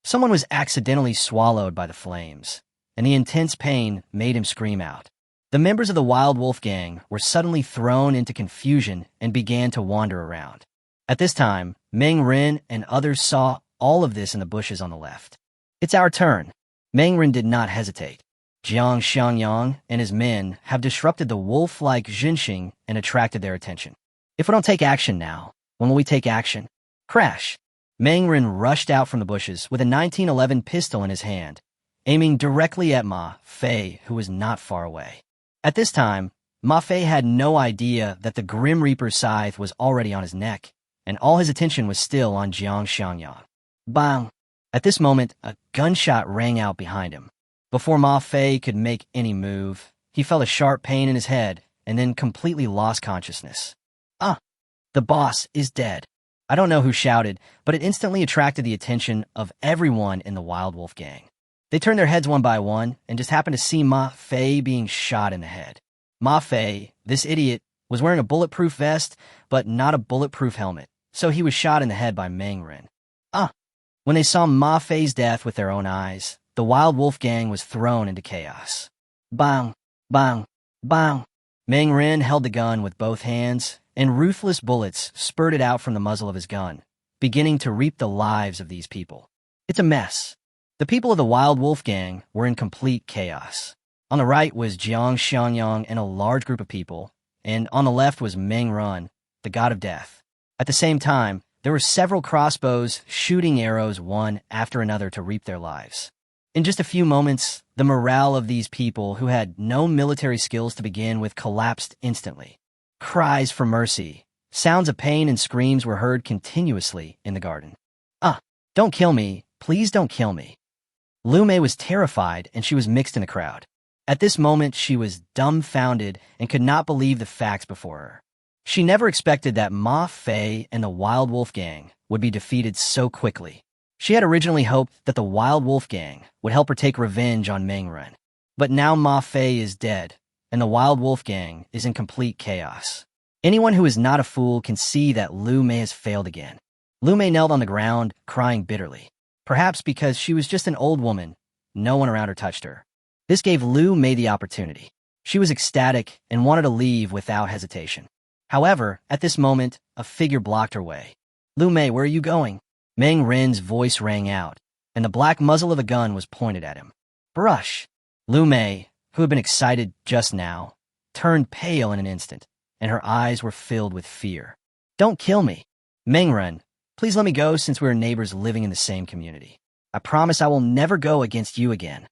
Someone was accidentally swallowed by the flames, and the intense pain made him scream out. The members of the Wild Wolf Gang were suddenly thrown into confusion and began to wander around. At this time, Meng Ren and others saw all of this in the bushes on the left. It's our turn. Meng Ren did not hesitate. Jiang Xianyang and his men have disrupted the wolf-like Xinxing and attracted their attention. If we don't take action now, when will we take action? Crash! Meng Ren rushed out from the bushes with a 1911 pistol in his hand, aiming directly at Ma Fei, who was not far away. At this time, Ma Fei had no idea that the Grim Reaper's scythe was already on his neck, and all his attention was still on Jiang Xianyang. Bang! At this moment, a gunshot rang out behind him. Before Ma Fei could make any move, he felt a sharp pain in his head and then completely lost consciousness. The boss is dead. I don't know who shouted, but it instantly attracted the attention of everyone in the Wild Wolf Gang. They turned their heads one by one and just happened to see Ma Fei being shot in the head. Ma Fei, this idiot, was wearing a bulletproof vest, but not a bulletproof helmet, so he was shot in the head by Meng Ren. When they saw Ma Fei's death with their own eyes, the Wild Wolf Gang was thrown into chaos. Bang! Bang! Bang! Meng Ren held the gun with both hands, and ruthless bullets spurted out from the muzzle of his gun, beginning to reap the lives of these people. It's a mess. The people of the Wild Wolf Gang were in complete chaos. On the right was Jiang Xianyang and a large group of people, and on the left was Meng Ren, the god of death. At the same time, there were several crossbows shooting arrows one after another to reap their lives. In just a few moments, the morale of these people who had no military skills to begin with collapsed instantly. Cries for mercy, sounds of pain and screams were heard continuously in the garden. Don't kill me, please don't kill me. Lu Mei was terrified and she was mixed in the crowd. At this moment, she was dumbfounded and could not believe the facts before her. She never expected that Ma Fei and the Wild Wolf Gang would be defeated so quickly. She had originally hoped that the Wild Wolf Gang would help her take revenge on Meng Ren. But now Ma Fei is dead, and the Wild Wolf Gang is in complete chaos. Anyone who is not a fool can see that Lu Mei has failed again. Lu Mei knelt on the ground, crying bitterly. Perhaps because she was just an old woman, no one around her touched her. This gave Lu Mei the opportunity. She was ecstatic and wanted to leave without hesitation. However, at this moment, a figure blocked her way. Lu Mei, where are you going? Meng Ren's voice rang out, and the black muzzle of a gun was pointed at him. Brush! Lu Mei, who had been excited just now, turned pale in an instant, and her eyes were filled with fear. Don't kill me. Meng Ren, please let me go since we are neighbors living in the same community. I promise I will never go against you again.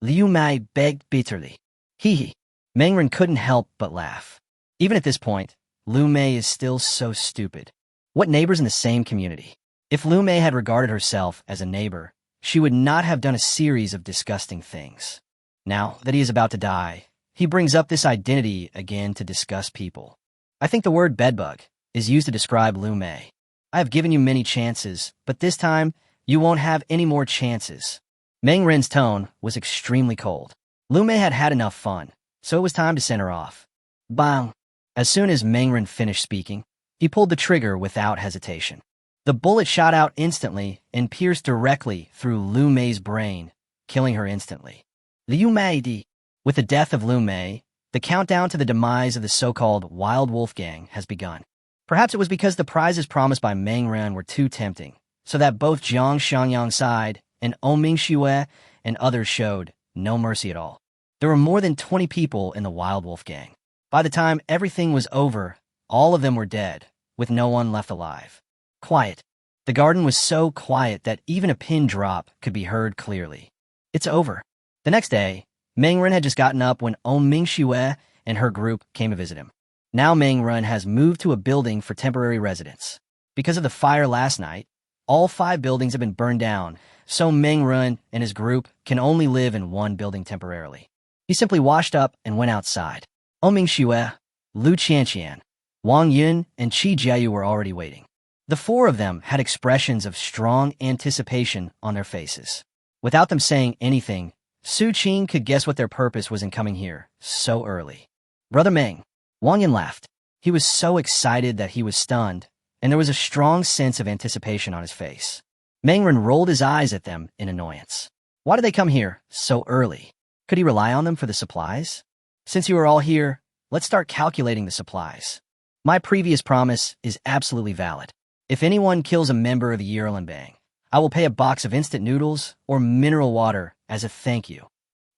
Liu Mei begged bitterly. Hee. Meng Ren couldn't help but laugh. Even at this point, Lu Mei is still so stupid. What neighbors in the same community? If Lu Mei had regarded herself as a neighbor, she would not have done a series of disgusting things. Now that he is about to die, he brings up this identity again to disgust people. I think the word bedbug is used to describe Lu Mei. I have given you many chances, but this time, you won't have any more chances. Meng Ren's tone was extremely cold. Lu Mei had had enough fun, so it was time to send her off. Bang! As soon as Meng Ren finished speaking, he pulled the trigger without hesitation. The bullet shot out instantly and pierced directly through Lu Mei's brain, killing her instantly. Liu Mei Di. With the death of Lu Mei, the countdown to the demise of the so-called Wild Wolf Gang has begun. Perhaps it was because the prizes promised by Meng Ren were too tempting, so that both Jiang Xiangyang's side and Ming Xue and others showed no mercy at all. There were more than 20 people in the Wild Wolf Gang. By the time everything was over, all of them were dead, with no one left alive. Quiet. The garden was so quiet that even a pin drop could be heard clearly. It's over. The next day, Meng Ren had just gotten up when Ming Xue and her group came to visit him. Now Meng Ren has moved to a building for temporary residence. Because of the fire last night, all 5 buildings have been burned down, so Meng Ren and his group can only live in one building temporarily. He simply washed up and went outside. Ming Xue, Lu Qianqian, Wang Yun, and Qi Jiayu were already waiting. The 4 of them had expressions of strong anticipation on their faces. Without them saying anything, Su Qing could guess what their purpose was in coming here so early. Brother Meng. Wang Yun laughed. He was so excited that he was stunned, and there was a strong sense of anticipation on his face. Meng Ren rolled his eyes at them in annoyance. Why did they come here so early? Could he rely on them for the supplies? Since you are all here, let's start calculating the supplies. My previous promise is absolutely valid. If anyone kills a member of the Yerlinbang, I will pay a box of instant noodles or mineral water as a thank you.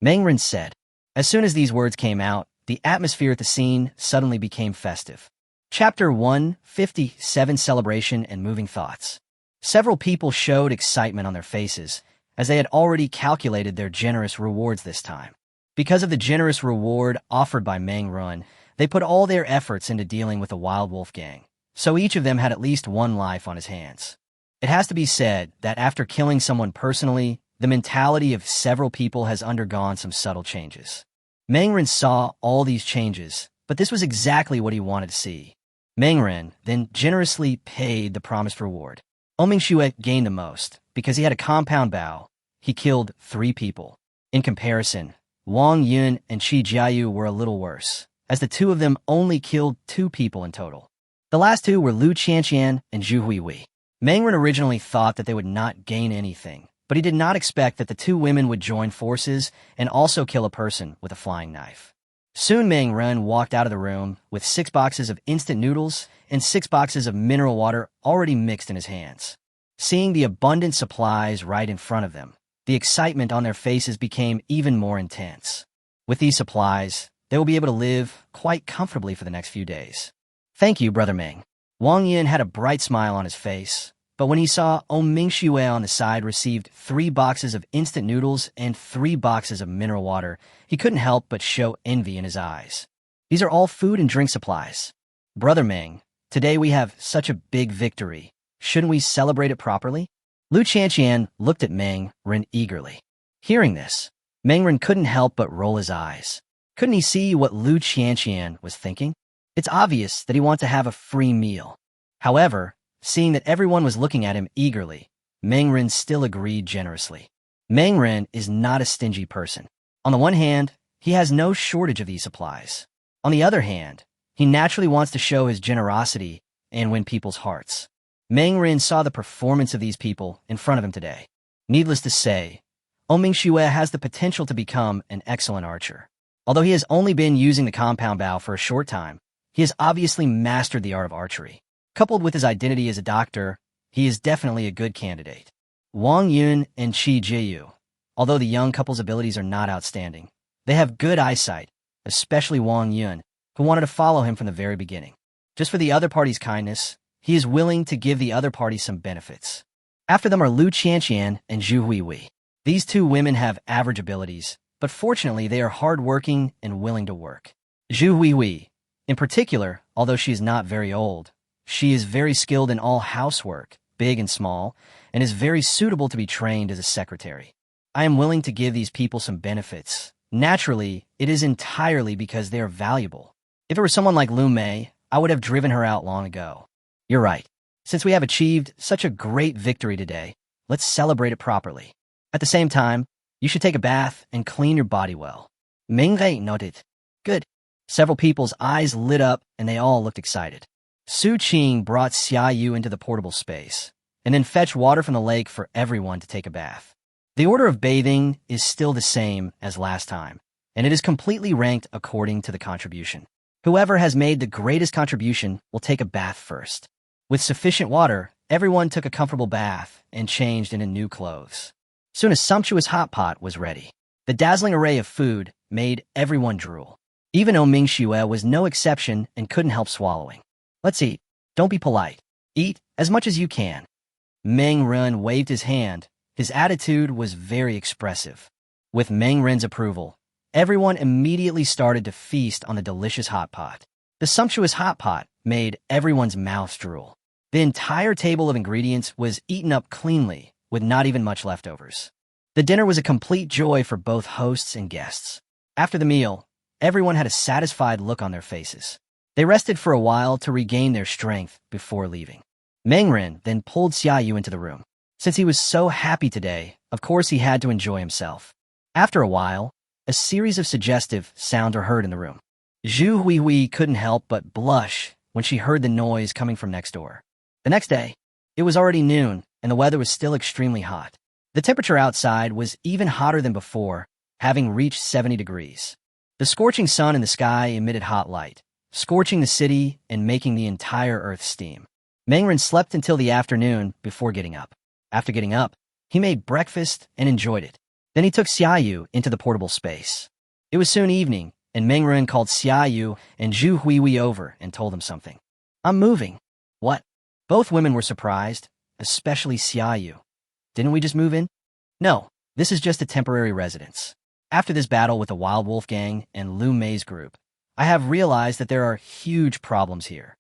Meng Ren said. As soon as these words came out, the atmosphere at the scene suddenly became festive. Chapter 157 Celebration and Moving Thoughts. Several people showed excitement on their faces, as they had already calculated their generous rewards this time. Because of the generous reward offered by Meng Ren, they put all their efforts into dealing with the Wild Wolf Gang, so each of them had at least one life on his hands. It has to be said that after killing someone personally, the mentality of several people has undergone some subtle changes. Meng Ren saw all these changes, but this was exactly what he wanted to see. Meng Ren then generously paid the promised reward. Ming Xue gained the most, because he had a compound bow. He killed 3 people. In comparison, Wang Yun and Qi Jiayu were a little worse, as the 2 of them only killed 2 people in total. The last 2 were Lu Qianqian and Zhu Huihui. Meng Ren originally thought that they would not gain anything, but he did not expect that the 2 women would join forces and also kill a person with a flying knife. Soon Meng Ren walked out of the room with 6 boxes of instant noodles and 6 boxes of mineral water already mixed in his hands. Seeing the abundant supplies right in front of them, the excitement on their faces became even more intense. With these supplies, they will be able to live quite comfortably for the next few days. Thank you, Brother Meng. Wang Yin had a bright smile on his face, but when he saw Ming Xue on the side received 3 boxes of instant noodles and 3 boxes of mineral water, he couldn't help but show envy in his eyes. These are all food and drink supplies. Brother Meng, today we have such a big victory. Shouldn't we celebrate it properly? Lu Qianqian looked at Meng Ren eagerly. Hearing this, Meng Ren couldn't help but roll his eyes. Couldn't he see what Lu Qianqian was thinking? It's obvious that he wanted to have a free meal. However, seeing that everyone was looking at him eagerly, Meng Ren still agreed generously. Meng Ren is not a stingy person. On the one hand, he has no shortage of these supplies. On the other hand, he naturally wants to show his generosity and win people's hearts. Meng Ren saw the performance of these people in front of him today. Needless to say, Ming Xue has the potential to become an excellent archer. Although he has only been using the compound bow for a short time, he has obviously mastered the art of archery. Coupled with his identity as a doctor, he is definitely a good candidate. Wang Yun and Qi Jiayu, although the young couple's abilities are not outstanding, they have good eyesight, especially Wang Yun, who wanted to follow him from the very beginning. Just for the other party's kindness, he is willing to give the other party some benefits. After them are Lu Qianqian and Zhu Huihui. These 2 women have average abilities, but fortunately they are hardworking and willing to work. Zhu Huihui, in particular, although she is not very old, she is very skilled in all housework, big and small, and is very suitable to be trained as a secretary. I am willing to give these people some benefits. Naturally, it is entirely because they are valuable. If it were someone like Lu Mei, I would have driven her out long ago. You're right. Since we have achieved such a great victory today, let's celebrate it properly. At the same time, you should take a bath and clean your body well. Manga nodded. Good. Several people's eyes lit up and they all looked excited. Su Qing brought Xia Yu into the portable space and then fetched water from the lake for everyone to take a bath. The order of bathing is still the same as last time, and it is completely ranked according to the contribution. Whoever has made the greatest contribution will take a bath first. With sufficient water, everyone took a comfortable bath and changed into new clothes. Soon a sumptuous hot pot was ready. The dazzling array of food made everyone drool. Even Mingxue was no exception and couldn't help swallowing. Let's eat. Don't be polite. Eat as much as you can. Meng Ren waved his hand. His attitude was very expressive. With Meng Ren's approval, everyone immediately started to feast on the delicious hot pot. The sumptuous hot pot made everyone's mouths drool. The entire table of ingredients was eaten up cleanly, with not even much leftovers. The dinner was a complete joy for both hosts and guests. After the meal, everyone had a satisfied look on their faces. They rested for a while to regain their strength before leaving. Meng Ren then pulled Xia Yu into the room. Since he was so happy today, of course he had to enjoy himself. After a while, a series of suggestive sounds were heard in the room. Zhu Huihui couldn't help but blush when she heard the noise coming from next door. The next day, it was already noon, and the weather was still extremely hot. The temperature outside was even hotter than before, having reached 70 degrees. The scorching sun in the sky emitted hot light, scorching the city and making the entire earth steam. Meng Ren slept until the afternoon before getting up. After getting up, he made breakfast and enjoyed it. Then he took Xia Yu into the portable space. It was soon evening, and Meng Ren called Xia Yu and Zhu Huihui over and told them something. I'm moving. What? Both women were surprised, especially Xia Yu. Didn't we just move in? No, this is just a temporary residence. After this battle with the Wild Wolf Gang and Lu Mei's group, I have realized that there are huge problems here.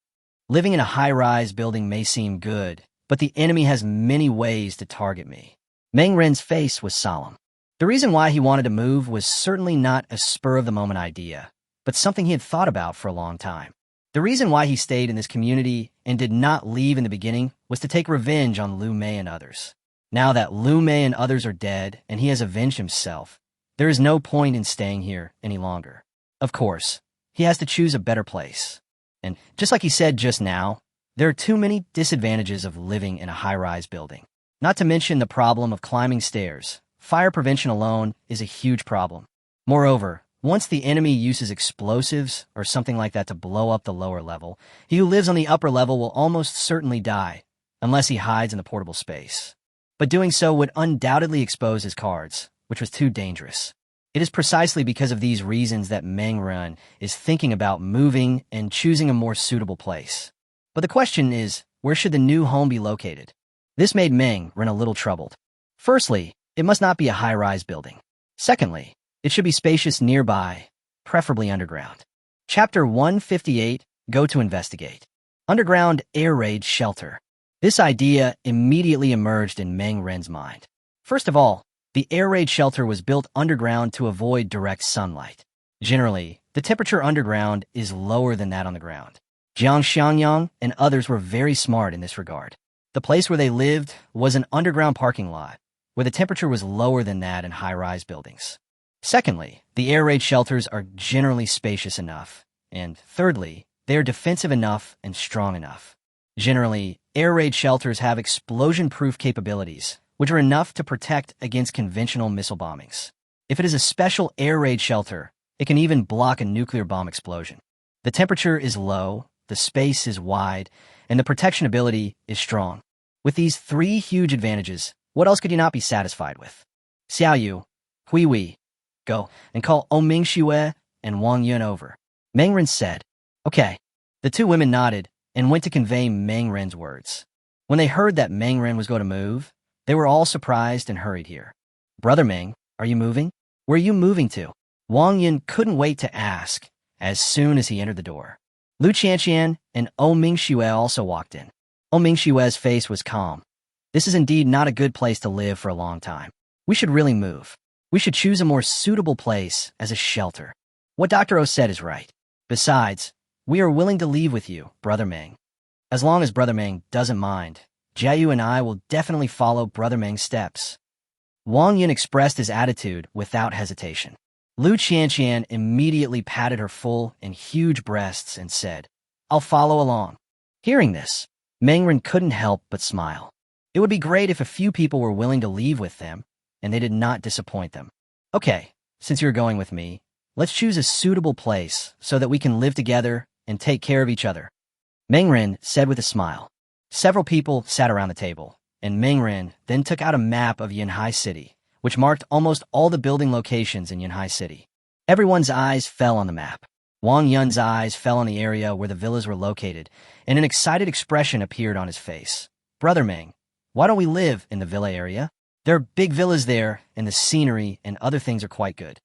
Living in a high-rise building may seem good, but the enemy has many ways to target me. Meng Ren's face was solemn. The reason why he wanted to move was certainly not a spur-of-the-moment idea, but something he had thought about for a long time. The reason why he stayed in this community and did not leave in the beginning was to take revenge on Lu Mei and others. Now that Lu Mei and others are dead and he has avenged himself, there is no point in staying here any longer. Of course, he has to choose a better place. And just like he said just now, there are too many disadvantages of living in a high-rise building. Not to mention the problem of climbing stairs. Fire prevention alone is a huge problem. Moreover, once the enemy uses explosives or something like that to blow up the lower level, he who lives on the upper level will almost certainly die, unless he hides in the portable space. But doing so would undoubtedly expose his cards, which was too dangerous. It is precisely because of these reasons that Meng Ren is thinking about moving and choosing a more suitable place. But the question is, where should the new home be located? This made Meng Ren a little troubled. Firstly, it must not be a high-rise building. Secondly, it should be spacious nearby, preferably underground. Chapter 158, Go to Investigate. Underground Air Raid Shelter. This idea immediately emerged in Meng Ren's mind. First of all, the air raid shelter was built underground to avoid direct sunlight. Generally, the temperature underground is lower than that on the ground. Jiang Xiangyang and others were very smart in this regard. The place where they lived was an underground parking lot, where the temperature was lower than that in high-rise buildings. Secondly, the air raid shelters are generally spacious enough. And thirdly, they are defensive enough and strong enough. Generally, air raid shelters have explosion-proof capabilities, which are enough to protect against conventional missile bombings. If it is a special air raid shelter, it can even block a nuclear bomb explosion. The temperature is low, the space is wide, and the protection ability is strong. With these three huge advantages, what else could you not be satisfied with? Xiao Yu, Huihui, go and call Mingxue and Wang Yun over. Meng Ren said, Okay. The two women nodded and went to convey Meng Ren's words. When they heard that Meng Ren was going to move, they were all surprised and hurried here. Brother Meng, are you moving? Where are you moving to? Wang Yun couldn't wait to ask as soon as he entered the door. Lu Qianqian and Mingxue also walked in. Mingxue's face was calm. This is indeed not a good place to live for a long time. We should really move. We should choose a more suitable place as a shelter. What Dr. O said is right. Besides, we are willing to leave with you, Brother Meng. As long as Brother Meng doesn't mind, Jiayu and I will definitely follow Brother Meng's steps. Wang Yun expressed his attitude without hesitation. Lu Qianqian immediately patted her full and huge breasts and said, "I'll follow along." Hearing this, Mengren couldn't help but smile. It would be great if a few people were willing to leave with them, and they did not disappoint them. "Okay, since you're going with me, let's choose a suitable place so that we can live together and take care of each other," Mengren said with a smile. Several people sat around the table, and Mengren then took out a map of Yunhai City, which marked almost all the building locations in Yunhai City. Everyone's eyes fell on the map. Wang Yun's eyes fell on the area where the villas were located, and an excited expression appeared on his face. "Brother Meng, why don't we live in the villa area? There are big villas there, and the scenery and other things are quite good."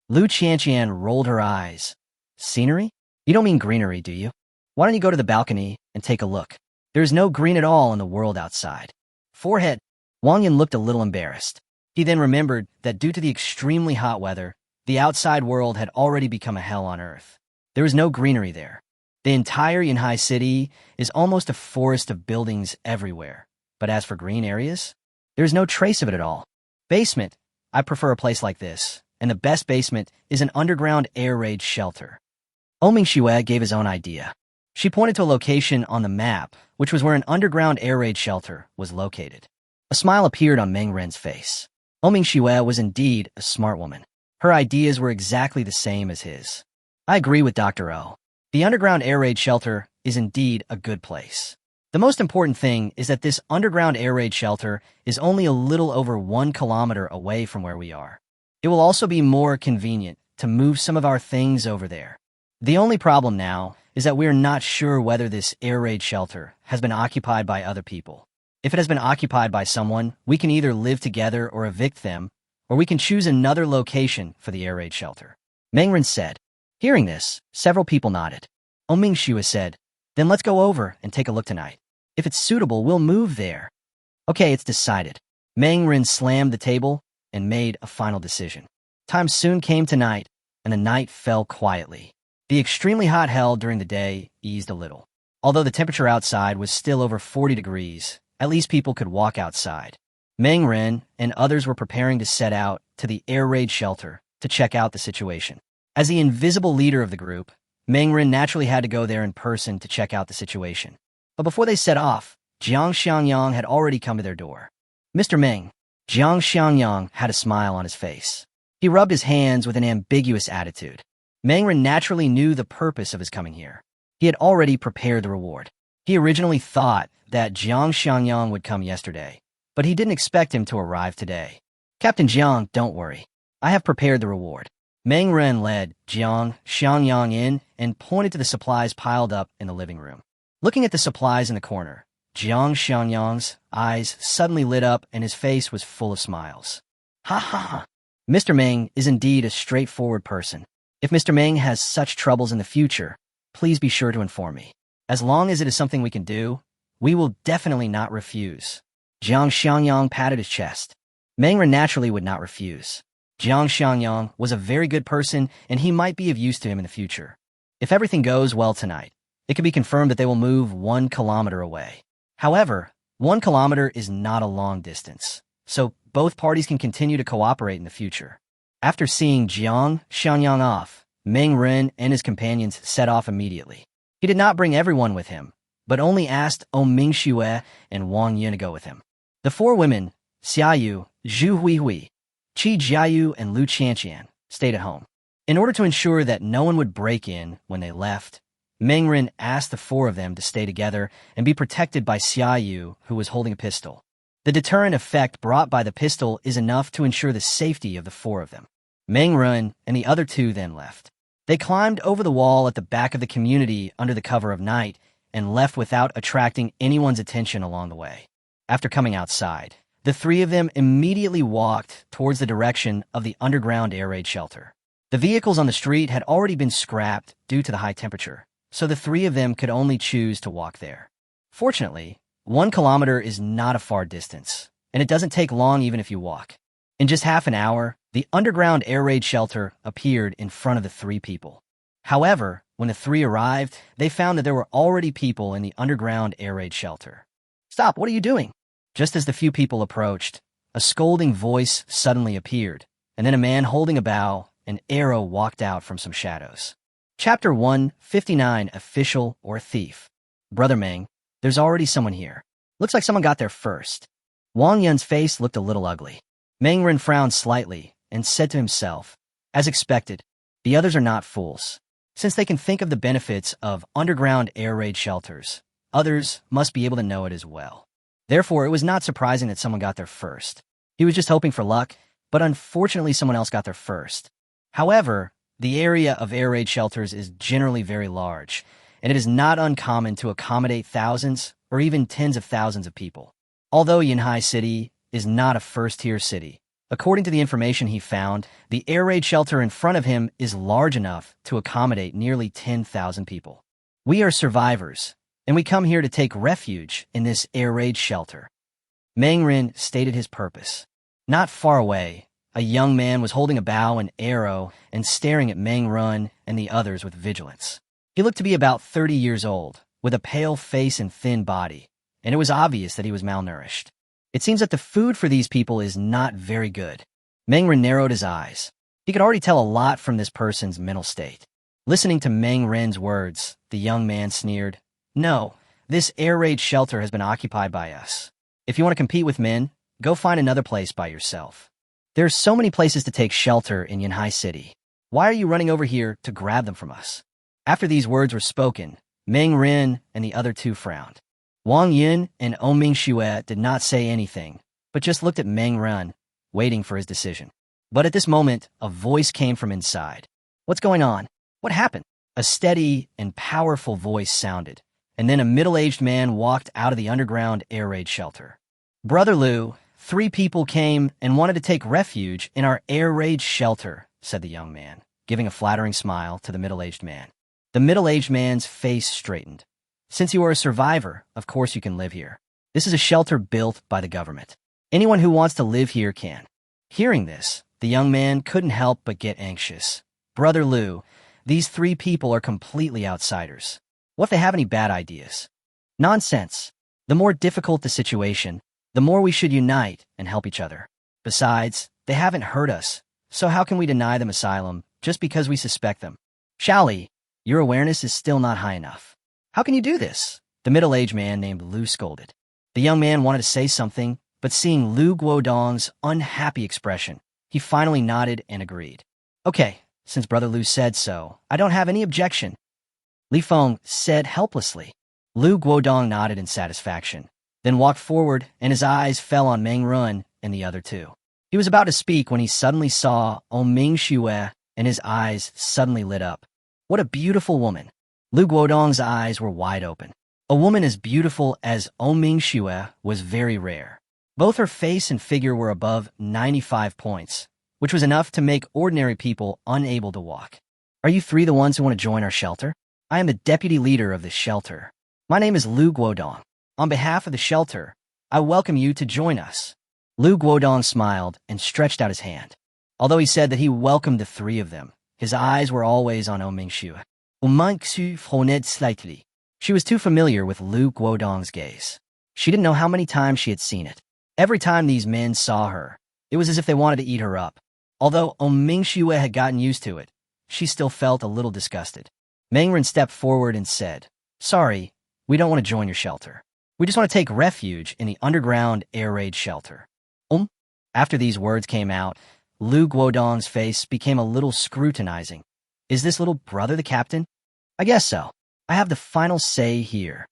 Lu Qianqian rolled her eyes. "Scenery? You don't mean greenery, do you? Why don't you go to the balcony and take a look? There is no green at all in the world outside." Forehead. Wang Yun looked a little embarrassed. He then remembered that due to the extremely hot weather, the outside world had already become a hell on earth. There was no greenery there. The entire Yunhai City is almost a forest of buildings everywhere. But as for green areas, there is no trace of it at all. "Basement. I prefer a place like this, and the best basement is an underground air raid shelter." Oming Shue gave his own idea. She pointed to a location on the map, which was where an underground air raid shelter was located. A smile appeared on Meng Ren's face. Oming Shue was indeed a smart woman. Her ideas were exactly the same as his. "I agree with Dr. O. The underground air raid shelter is indeed a good place. The most important thing is that this underground air raid shelter is only a little over 1 kilometer away from where we are. It will also be more convenient to move some of our things over there. The only problem now is that we are not sure whether this air raid shelter has been occupied by other people. If it has been occupied by someone, we can either live together or evict them, or we can choose another location for the air raid shelter," Mengren said. Hearing this, several people nodded. Oming Shue said, "Then let's go over and take a look tonight. If it's suitable, we'll move there." "Okay, it's decided." Mengren slammed the table and made a final decision. Time soon came to night, and the night fell quietly. The extremely hot hell during the day eased a little. Although the temperature outside was still over 40 degrees, at least people could walk outside. Mengren and others were preparing to set out to the air raid shelter to check out the situation. As the invisible leader of the group, Mengren naturally had to go there in person to check out the situation. But before they set off, Jiang Xiangyang had already come to their door. "Mr. Meng." Jiang Xiangyang had a smile on his face. He rubbed his hands with an ambiguous attitude. Mengren naturally knew the purpose of his coming here. He had already prepared the reward. He originally thought that Jiang Xiangyang would come yesterday, but he didn't expect him to arrive today. "Captain Jiang, don't worry. I have prepared the reward." Mengren led Jiang Xiangyang in and pointed to the supplies piled up in the living room. Looking at the supplies in the corner, Jiang Xiangyang's eyes suddenly lit up and his face was full of smiles. "Ha ha ha! Mr. Meng is indeed a straightforward person. If Mr. Meng has such troubles in the future, please be sure to inform me. As long as it is something we can do, we will definitely not refuse." Jiang Xiangyang patted his chest. Mengren naturally would not refuse. Jiang Xiangyang was a very good person, and he might be of use to him in the future. If everything goes well tonight, it can be confirmed that they will move 1 kilometer away. However, 1 kilometer is not a long distance, so both parties can continue to cooperate in the future. After seeing Jiang Xiangyang off, Mengren and his companions set off immediately. He did not bring everyone with him, but only asked Oming Shue and Wang Yun to go with him. The 4 women, Xiaoyu, Zhu Huihui, Qi Jiayu, and Lu Qianqian, stayed at home. In order to ensure that no one would break in when they left, Mengren asked the 4 of them to stay together and be protected by Xiaoyu, who was holding a pistol. The deterrent effect brought by the pistol is enough to ensure the safety of the 4 of them. Mengren and the other 2 then left. They climbed over the wall at the back of the community under the cover of night and left without attracting anyone's attention along the way. After coming outside, the 3 of them immediately walked towards the direction of the underground air raid shelter. The vehicles on the street had already been scrapped due to the high temperature, so the 3 of them could only choose to walk there. Fortunately, 1 kilometer is not a far distance, and it doesn't take long even if you walk. In just half an hour, the underground air raid shelter appeared in front of the 3 people. However, When the three arrived, they found that there were already people in the underground air raid shelter. "Stop, what are you doing?" Just as the few people approached, a scolding voice suddenly appeared, and then a man holding a bow, an arrow walked out from some shadows. Chapter 159, Official or Thief. "Brother Meng, there's already someone here. Looks like someone got there first." Wang Yun's face looked a little ugly. Meng Ren frowned slightly and said to himself, "As expected, the others are not fools. Since they can think of the benefits of underground air raid shelters, others must be able to know it as well. Therefore, it was not surprising that someone got there first. He was just hoping for luck, but unfortunately someone else got there first. However, the area of air raid shelters is generally very large, and it is not uncommon to accommodate thousands or even tens of thousands of people. Although Yanhai City is not a first-tier city, according to the information he found, the air raid shelter in front of him is large enough to accommodate nearly 10,000 people. "We are survivors, and we come here to take refuge in this air raid shelter." Meng Ren stated his purpose. Not far away, a young man was holding a bow and arrow and staring at Meng Ren and the others with vigilance. He looked to be about 30 years old, with a pale face and thin body, and it was obvious that he was malnourished. It seems that the food for these people is not very good. Meng Ren narrowed his eyes. He could already tell a lot from this person's mental state. Listening to Meng Ren's words, the young man sneered, "No, this air raid shelter has been occupied by us. If you want to compete with men, go find another place by yourself. There are so many places to take shelter in Yanhai City. Why are you running over here to grab them from us?" After these words were spoken, Meng Ren and the other two frowned. Wang Yun and Oming Xue did not say anything, but just looked at Meng Ren, waiting for his decision. But at this moment, a voice came from inside. "What's going on? What happened?" A steady and powerful voice sounded, and then a middle-aged man walked out of the underground air raid shelter. "Brother Liu, 3 people came and wanted to take refuge in our air raid shelter," said the young man, giving a flattering smile to the middle-aged man. The middle-aged man's face straightened. "Since you are a survivor, of course you can live here. This is a shelter built by the government. Anyone who wants to live here can." Hearing this, the young man couldn't help but get anxious. "Brother Liu, these 3 people are completely outsiders. What if they have any bad ideas?" "Nonsense. The more difficult the situation, the more we should unite and help each other. Besides, they haven't hurt us, so how can we deny them asylum just because we suspect them? Shali, your awareness is still not high enough. How can you do this?" The middle-aged man named Lu scolded. The young man wanted to say something, but seeing Lu Guodong's unhappy expression, he finally nodded and agreed. "Okay, since Brother Lu said so, I don't have any objection," Li Feng said helplessly. Lu Guodong nodded in satisfaction, then walked forward, and his eyes fell on Meng Ren and the other two. He was about to speak when he suddenly saw Oming Xue, and his eyes suddenly lit up. What a beautiful woman! Lu Guodong's eyes were wide open. A woman as beautiful as Oming Xue was very rare. Both her face and figure were above 95 points, which was enough to make ordinary people unable to walk. "Are you 3 the ones who want to join our shelter? I am the deputy leader of this shelter. My name is Lu Guodong. On behalf of the shelter, I welcome you to join us." Lu Guodong smiled and stretched out his hand. Although he said that he welcomed the 3 of them, his eyes were always on Oming Xue. Oming Xue frowned slightly. She was too familiar with Lu Guodong's gaze. She didn't know how many times she had seen it. Every time these men saw her, it was as if they wanted to eat her up. Although Oming Xue had gotten used to it, she still felt a little disgusted. Meng Ren stepped forward and said, "Sorry, we don't want to join your shelter. We just want to take refuge in the underground air raid shelter." After these words came out, Lu Guodong's face became a little scrutinizing. "Is this little brother the captain?" "I guess so. I have the final say here,"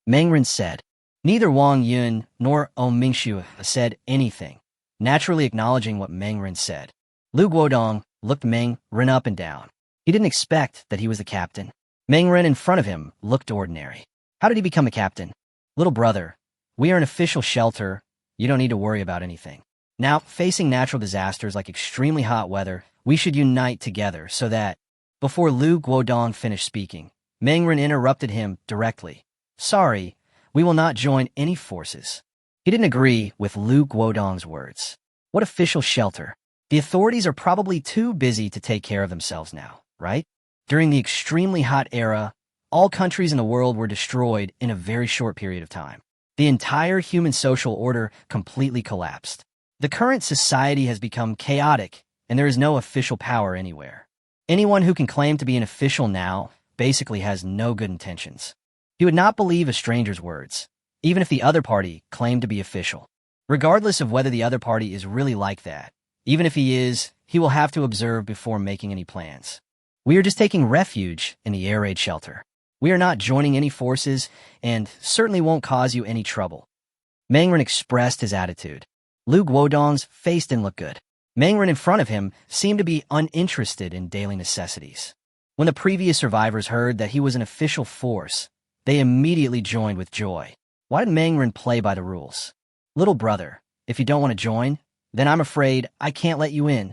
Meng Ren said. Neither Wang Yun nor Oming Xue said anything, naturally acknowledging what Meng Ren said. Lu Guodong looked Meng Ren up and down. He didn't expect that he was the captain. Meng Ren in front of him looked ordinary. How did he become a captain? "Little brother, we are an official shelter. You don't need to worry about anything. Now, facing natural disasters like extremely hot weather, we should unite together so that..." Before Lu Guodong finished speaking, Meng Ren interrupted him directly. "Sorry, we will not join any forces." He didn't agree with Lu Guodong's words. What official shelter? The authorities are probably too busy to take care of themselves now, right? During the extremely hot era, all countries in the world were destroyed in a very short period of time. The entire human social order completely collapsed. The current society has become chaotic, and there is no official power anywhere. Anyone who can claim to be an official now basically has no good intentions. He would not believe a stranger's words, even if the other party claimed to be official. Regardless of whether the other party is really like that, even if he is, he will have to observe before making any plans. We are just taking refuge in the air raid shelter. We are not joining any forces and certainly won't cause you any trouble. Mangren expressed his attitude. Lu Guodong's face didn't look good. Mangren in front of him seemed to be uninterested in daily necessities. When the previous survivors heard that he was an official force, they immediately joined with joy. Why did Mangren play by the rules? Little brother, if you don't want to join, then I'm afraid I can't let you in.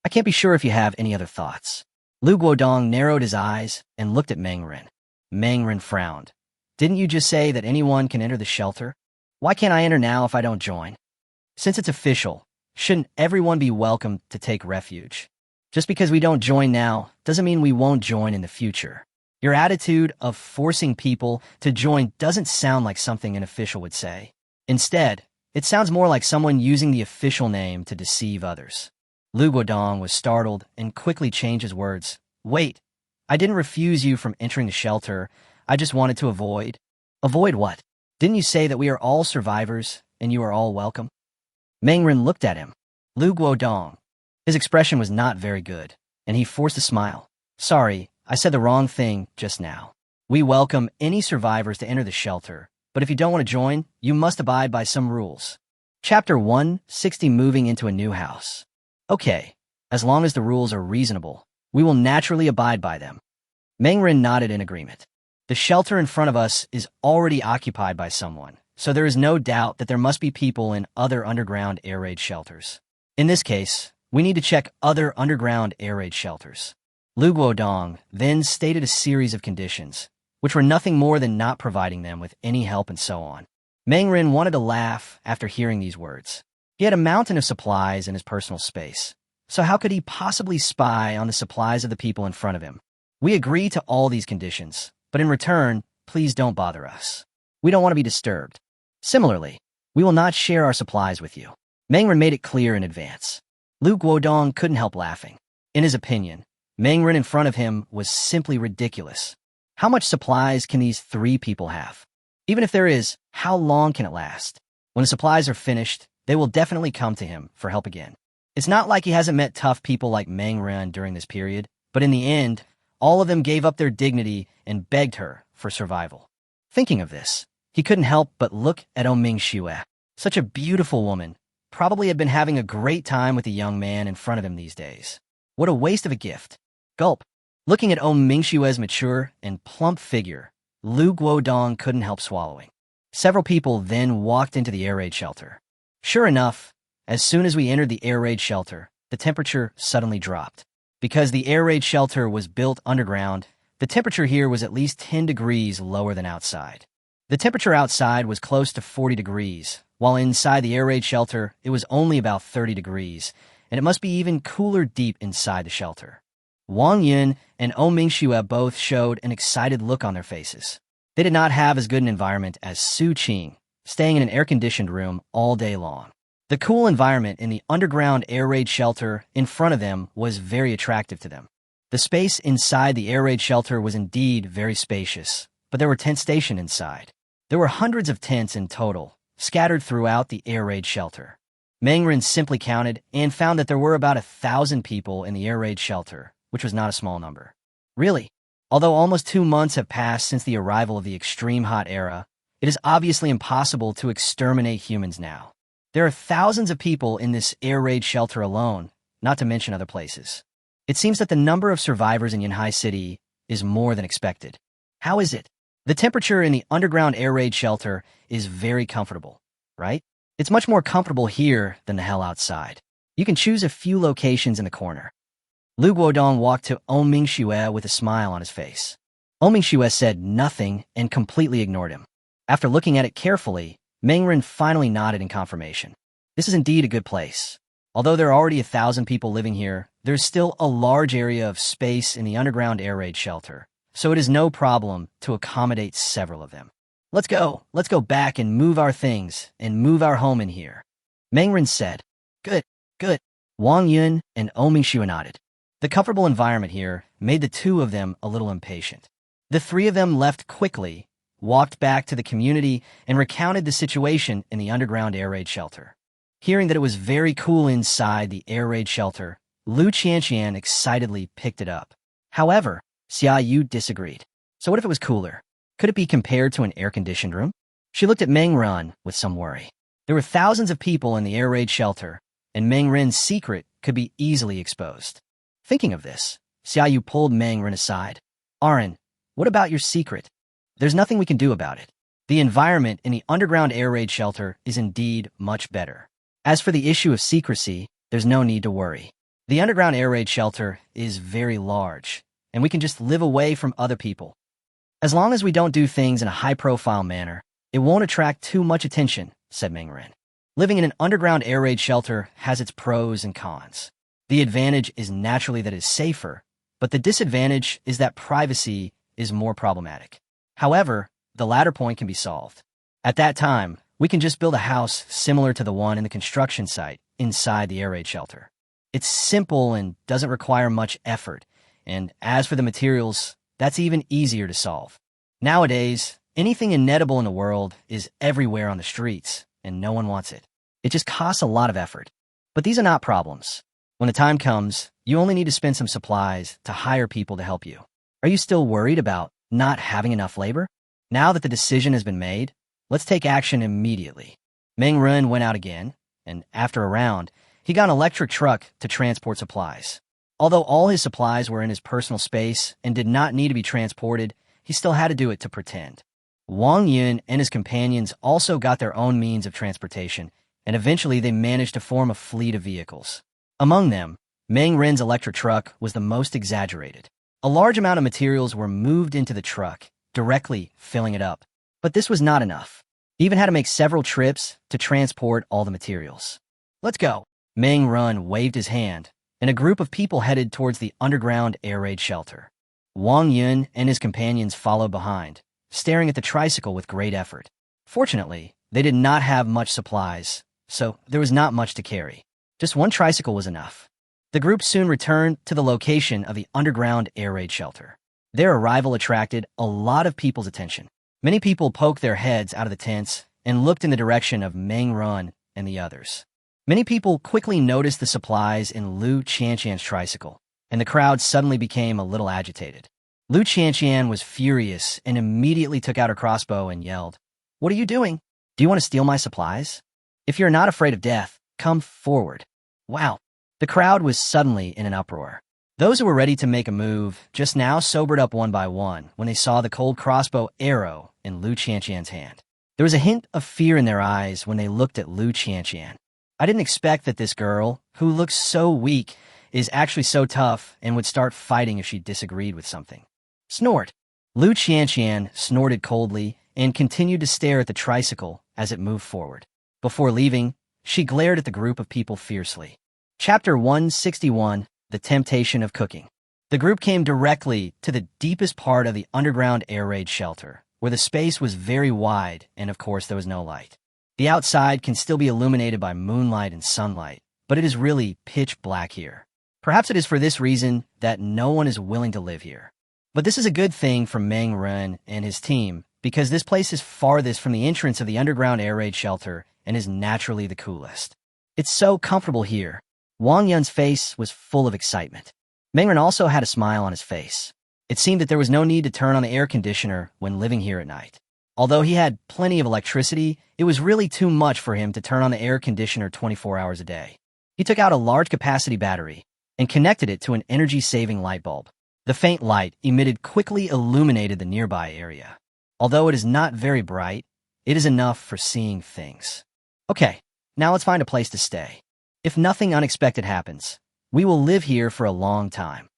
I can't be sure if you have any other thoughts. Lu Guodong narrowed his eyes and looked at Mangren. Mangren frowned. Didn't you just say that anyone can enter the shelter? Why can't I enter now if I don't join? Since it's official, shouldn't everyone be welcome to take refuge? Just because we don't join now doesn't mean we won't join in the future. Your attitude of forcing people to join doesn't sound like something an official would say. Instead, it sounds more like someone using the official name to deceive others. Lu Guodong was startled and quickly changed his words. Wait, I didn't refuse you from entering the shelter. I just wanted to avoid. Avoid what? Didn't you say that we are all survivors and you are all welcome? Mangren looked at him. Lu Guodong. His expression was not very good, and he forced a smile. Sorry, I said the wrong thing just now. We welcome any survivors to enter the shelter, but if you don't want to join, you must abide by some rules. Chapter 160 Moving into a New House. Okay, as long as the rules are reasonable, we will naturally abide by them. Mangren nodded in agreement. The shelter in front of us is already occupied by someone, so there is no doubt that there must be people in other underground air raid shelters. In this case, we need to check other underground air raid shelters. Lu Guodong then stated a series of conditions, which were nothing more than not providing them with any help and so on. Mangren wanted to laugh after hearing these words. He had a mountain of supplies in his personal space, so how could he possibly spy on the supplies of the people in front of him? We agree to all these conditions, but in return, please don't bother us. We don't want to be disturbed. Similarly, we will not share our supplies with you. Mangren made it clear in advance. Lu Guodong couldn't help laughing. In his opinion, Mangren in front of him was simply ridiculous. How much supplies can these three people have? Even if there is, how long can it last? When the supplies are finished, they will definitely come to him for help again. It's not like he hasn't met tough people like Mangren during this period, but in the end, all of them gave up their dignity and begged her for survival. Thinking of this, he couldn't help but look at Mingxue. Such a beautiful woman, probably had been having a great time with the young man in front of him these days. What a waste of a gift. Gulp. Looking at Mingxue's mature and plump figure, Lu Guodong couldn't help swallowing. Several people then walked into the air raid shelter. Sure enough, as soon as we entered the air raid shelter, the temperature suddenly dropped. Because the air raid shelter was built underground, the temperature here was at least 10 degrees lower than outside. The temperature outside was close to 40 degrees, while inside the air raid shelter, it was only about 30 degrees, and it must be even cooler deep inside the shelter. Wang Yun and Mingxue both showed an excited look on their faces. They did not have as good an environment as Su Qing, staying in an air-conditioned room all day long. The cool environment in the underground air raid shelter in front of them was very attractive to them. The space inside the air raid shelter was indeed very spacious, but there were tent stations inside. There were hundreds of tents in total, scattered throughout the air raid shelter. Mangren simply counted and found that there were about 1,000 people in the air raid shelter, which was not a small number. Really, although almost 2 months have passed since the arrival of the extreme hot era, it is obviously impossible to exterminate humans now. There are thousands of people in this air raid shelter alone, not to mention other places. It seems that the number of survivors in Yanhai City is more than expected. How is it? The temperature in the underground air raid shelter is very comfortable, right? It's much more comfortable here than the hell outside. You can choose a few locations in the corner. Lu Guodong walked to Mingxue with a smile on his face. Mingxue said nothing and completely ignored him. After looking at it carefully, Mangren finally nodded in confirmation. This is indeed a good place. Although there are already 1,000 people living here, there's still a large area of space in the underground air raid shelter, so it is no problem to accommodate several of them. Let's go back and move our things and move our home in here, Mengren said. Good. Wang Yun and Omingshu nodded. The comfortable environment here made the two of them a little impatient. The three of them left quickly, walked back to the community, and recounted the situation in the underground air raid shelter. Hearing that it was very cool inside the air raid shelter, Lu Qianqian excitedly picked it up. However, Xia Yu disagreed. So what if it was cooler? Could it be compared to an air-conditioned room? She looked at Meng Run with some worry. There were thousands of people in the air raid shelter, and Meng Ren's secret could be easily exposed. Thinking of this, Xia Yu pulled Meng Ren aside. Arin, what about your secret? There's nothing we can do about it. The environment in the underground air raid shelter is indeed much better. As for the issue of secrecy, there's no need to worry. The underground air raid shelter is very large, and we can just live away from other people. As long as we don't do things in a high-profile manner, it won't attract too much attention, said Meng Ren. Living in an underground air raid shelter has its pros and cons. The advantage is naturally that it is safer, but the disadvantage is that privacy is more problematic. However, the latter point can be solved. At that time, we can just build a house similar to the one in the construction site inside the air raid shelter. It's simple and doesn't require much effort, and as for the materials, that's even easier to solve. Nowadays, anything inedible in the world is everywhere on the streets, and no one wants it. It just costs a lot of effort. But these are not problems. When the time comes, you only need to spend some supplies to hire people to help you. Are you still worried about not having enough labor? Now that the decision has been made, let's take action immediately. Meng Ren went out again, and after a round, he got an electric truck to transport supplies. Although all his supplies were in his personal space and did not need to be transported, he still had to do it to pretend. Wang Yun and his companions also got their own means of transportation, and eventually they managed to form a fleet of vehicles. Among them, Meng Ren's electric truck was the most exaggerated. A large amount of materials were moved into the truck, directly filling it up. But this was not enough. He even had to make several trips to transport all the materials. Let's go. Meng Ren waved his hand, and a group of people headed towards the underground air raid shelter. Wang Yun and his companions followed behind, staring at the tricycle with great effort. Fortunately, they did not have much supplies, so there was not much to carry. Just one tricycle was enough. The group soon returned to the location of the underground air raid shelter. Their arrival attracted a lot of people's attention. Many people poked their heads out of the tents and looked in the direction of Meng Ren and the others. Many people quickly noticed the supplies in Lu Qianqian's tricycle, and the crowd suddenly became a little agitated. Lu Qianqian was furious and immediately took out her crossbow and yelled, "What are you doing? Do you want to steal my supplies? If you're not afraid of death, come forward." Wow. The crowd was suddenly in an uproar. Those who were ready to make a move just now sobered up one by one when they saw the cold crossbow arrow in Lu Qianqian's hand. There was a hint of fear in their eyes when they looked at Lu Qianqian. I didn't expect that this girl, who looks so weak, is actually so tough and would start fighting if she disagreed with something. Snort. Lu Qianqian snorted coldly and continued to stare at the tricycle as it moved forward. Before leaving, she glared at the group of people fiercely. Chapter 161, The Temptation of Cooking. The group came directly to the deepest part of the underground air raid shelter, where the space was very wide and of course there was no light. The outside can still be illuminated by moonlight and sunlight, but it is really pitch black here. Perhaps it is for this reason that no one is willing to live here. But this is a good thing for Meng Ren and his team, because this place is farthest from the entrance of the underground air raid shelter and is naturally the coolest. It's so comfortable here. Wang Yun's face was full of excitement. Meng Ren also had a smile on his face. It seemed that there was no need to turn on the air conditioner when living here at night. Although he had plenty of electricity, it was really too much for him to turn on the air conditioner 24 hours a day. He took out a large capacity battery and connected it to an energy-saving light bulb. The faint light emitted quickly illuminated the nearby area. Although it is not very bright, it is enough for seeing things. Okay, now let's find a place to stay. If nothing unexpected happens, we will live here for a long time.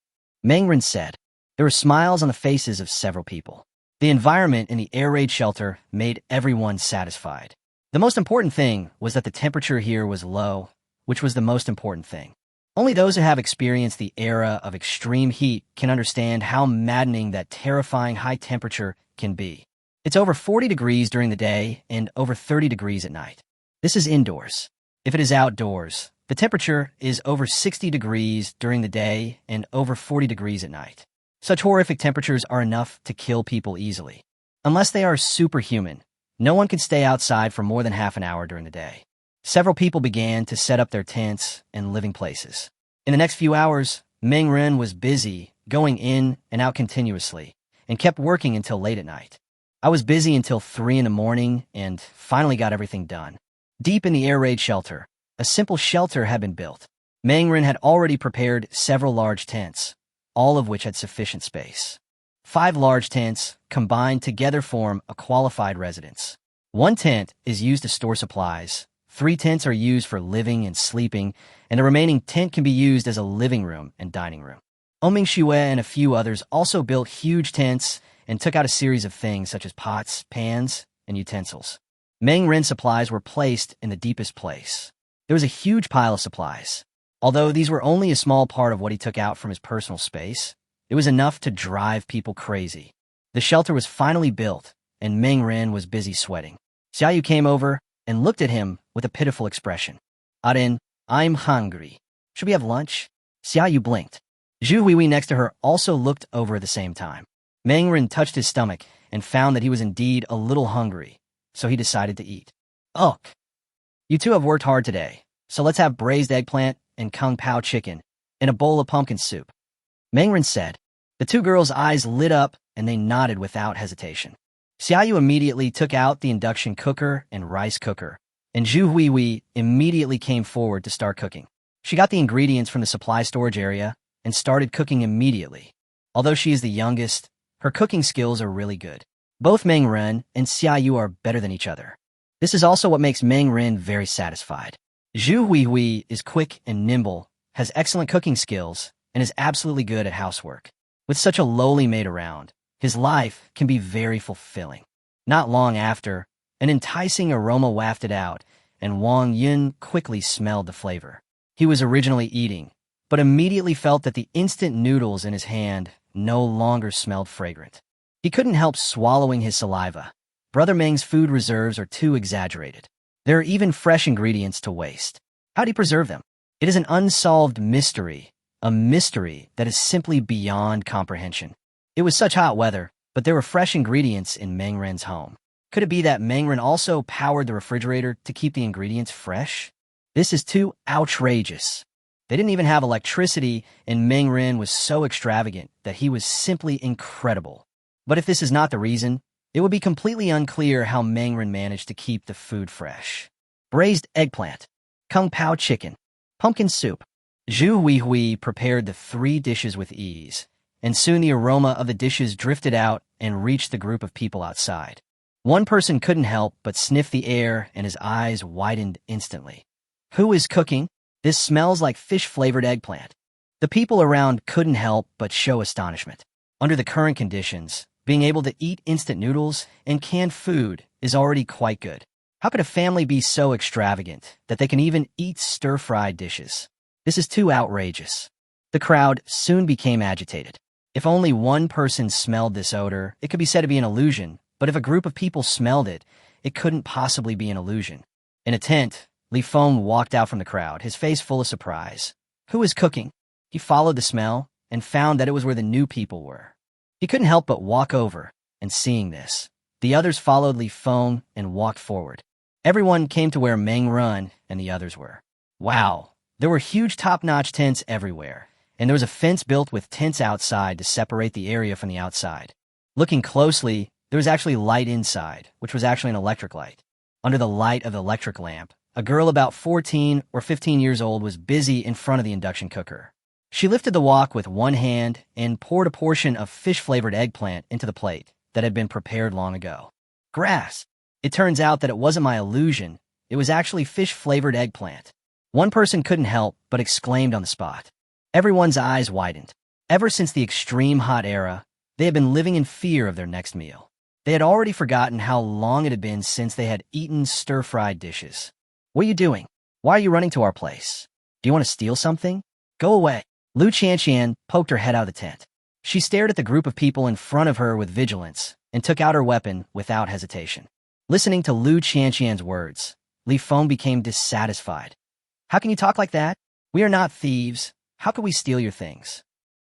Meng Ren said. There were smiles on the faces of several people. The environment in the air raid shelter made everyone satisfied. The most important thing was that the temperature here was low, which was the most important thing. Only those who have experienced the era of extreme heat can understand how maddening that terrifying high temperature can be. It's over 40 degrees during the day and over 30 degrees at night. This is indoors. If it is outdoors, the temperature is over 60 degrees during the day and over 40 degrees at night. Such horrific temperatures are enough to kill people easily. Unless they are superhuman, no one can stay outside for more than half an hour during the day. Several people began to set up their tents and living places. In the next few hours, Meng Ren was busy, going in and out continuously, and kept working until late at night. I was busy until 3 in the morning and finally got everything done. Deep in the air raid shelter, a simple shelter had been built. Meng Ren had already prepared several large tents, all of which had sufficient space. 5 large tents combined together form a qualified residence. 1 tent is used to store supplies, 3 tents are used for living and sleeping, and the remaining tent can be used as a living room and dining room. Oming Shue and a few others also built huge tents and took out a series of things such as pots, pans, and utensils. Meng Ren supplies were placed in the deepest place. There was a huge pile of supplies. Although these were only a small part of what he took out from his personal space, it was enough to drive people crazy. The shelter was finally built, and Meng Ren was busy sweating. Xiaoyu came over and looked at him with a pitiful expression. "Arin, I'm hungry. Should we have lunch?" Xiaoyu blinked. Zhu Huihui next to her also looked over at the same time. Meng Ren touched his stomach and found that he was indeed a little hungry, so he decided to eat. "Ugh. You two have worked hard today, so let's have braised eggplant and kung pao chicken and a bowl of pumpkin soup," Meng Ren said. The 2 girls' eyes lit up and they nodded without hesitation. Xiaoyu immediately took out the induction cooker and rice cooker, and Zhu Huihui immediately came forward to start cooking. She got the ingredients from the supply storage area and started cooking immediately. Although she is the youngest, her cooking skills are really good. Both Meng Ren and Xiaoyu are better than each other. This is also what makes Meng Ren very satisfied. Zhu Huihui is quick and nimble, has excellent cooking skills, and is absolutely good at housework. With such a lowly maid around, his life can be very fulfilling. Not long after, an enticing aroma wafted out, and Wang Yun quickly smelled the flavor. He was originally eating, but immediately felt that the instant noodles in his hand no longer smelled fragrant. He couldn't help swallowing his saliva. Brother Meng's food reserves are too exaggerated. There are even fresh ingredients to waste. How do you preserve them? It is an unsolved mystery, a mystery that is simply beyond comprehension. It was such hot weather, but there were fresh ingredients in Meng Ren's home. Could it be that Meng Ren also powered the refrigerator to keep the ingredients fresh? This is too outrageous. They didn't even have electricity, and Meng Ren was so extravagant that he was simply incredible. But if this is not the reason, it would be completely unclear how Meng Ren managed to keep the food fresh. Braised eggplant, kung pao chicken, pumpkin soup. Zhu Huihui prepared the 3 dishes with ease, and soon the aroma of the dishes drifted out and reached the group of people outside. One person couldn't help but sniff the air, and his eyes widened instantly. "Who is cooking? This smells like fish-flavored eggplant." The people around couldn't help but show astonishment. Under the current conditions, being able to eat instant noodles and canned food is already quite good. How could a family be so extravagant that they can even eat stir-fried dishes? This is too outrageous. The crowd soon became agitated. If only one person smelled this odor, it could be said to be an illusion, but if a group of people smelled it, it couldn't possibly be an illusion. In a tent, Li Feng walked out from the crowd, his face full of surprise. Who is cooking? He followed the smell and found that it was where the new people were. He couldn't help but walk over, and seeing this, the others followed Li Feng and walked forward. Everyone came to where Meng Ren and the others were. Wow, there were huge top-notch tents everywhere, and there was a fence built with tents outside to separate the area from the outside. Looking closely, there was actually light inside, which was actually an electric light. Under the light of the electric lamp, a girl about 14 or 15 years old was busy in front of the induction cooker. She lifted the wok with one hand and poured a portion of fish-flavored eggplant into the plate that had been prepared long ago. Grass! It turns out that it wasn't my illusion, it was actually fish-flavored eggplant. One person couldn't help but exclaimed on the spot. Everyone's eyes widened. Ever since the extreme hot era, they had been living in fear of their next meal. They had already forgotten how long it had been since they had eaten stir-fried dishes. "What are you doing?" Why are you running to our place? Do you want to steal something? Go away. Lu Qianqian poked her head out of the tent. She stared at the group of people in front of her with vigilance and took out her weapon without hesitation. Listening to Lu Qianqian's words, Li Feng became dissatisfied. How can you talk like that? We are not thieves. How could we steal your things?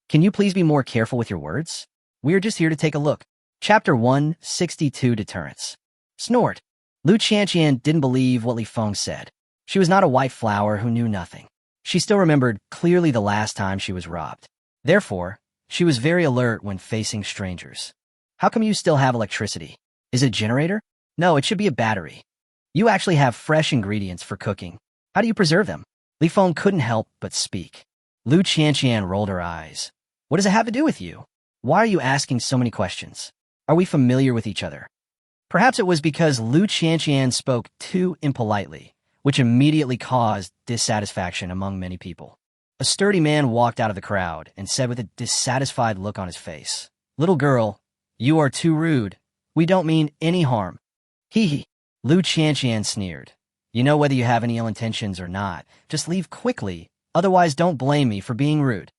Can you please be more careful with your words? We are just here to take a look. Chapter 162 Deterrence. Snort. Lu Qianqian didn't believe what Li Feng said. She was not a white flower who knew nothing. She still remembered clearly the last time she was robbed. Therefore, she was very alert when facing strangers. How come you still have electricity? Is it a generator? No, it should be a battery. You actually have fresh ingredients for cooking. How do you preserve them? Li Feng couldn't help but speak. Lu Qianqian rolled her eyes. What does it have to do with you? Why are you asking so many questions? Are we familiar with each other? Perhaps it was because Lu Qianqian spoke too impolitely, which immediately caused dissatisfaction among many people. A sturdy man walked out of the crowd and said with a dissatisfied look on his face, "Little girl, you are too rude. We don't mean any harm." Hee hee. Lu Qianqian sneered. You know whether you have any ill intentions or not. Just leave quickly, otherwise don't blame me for being rude.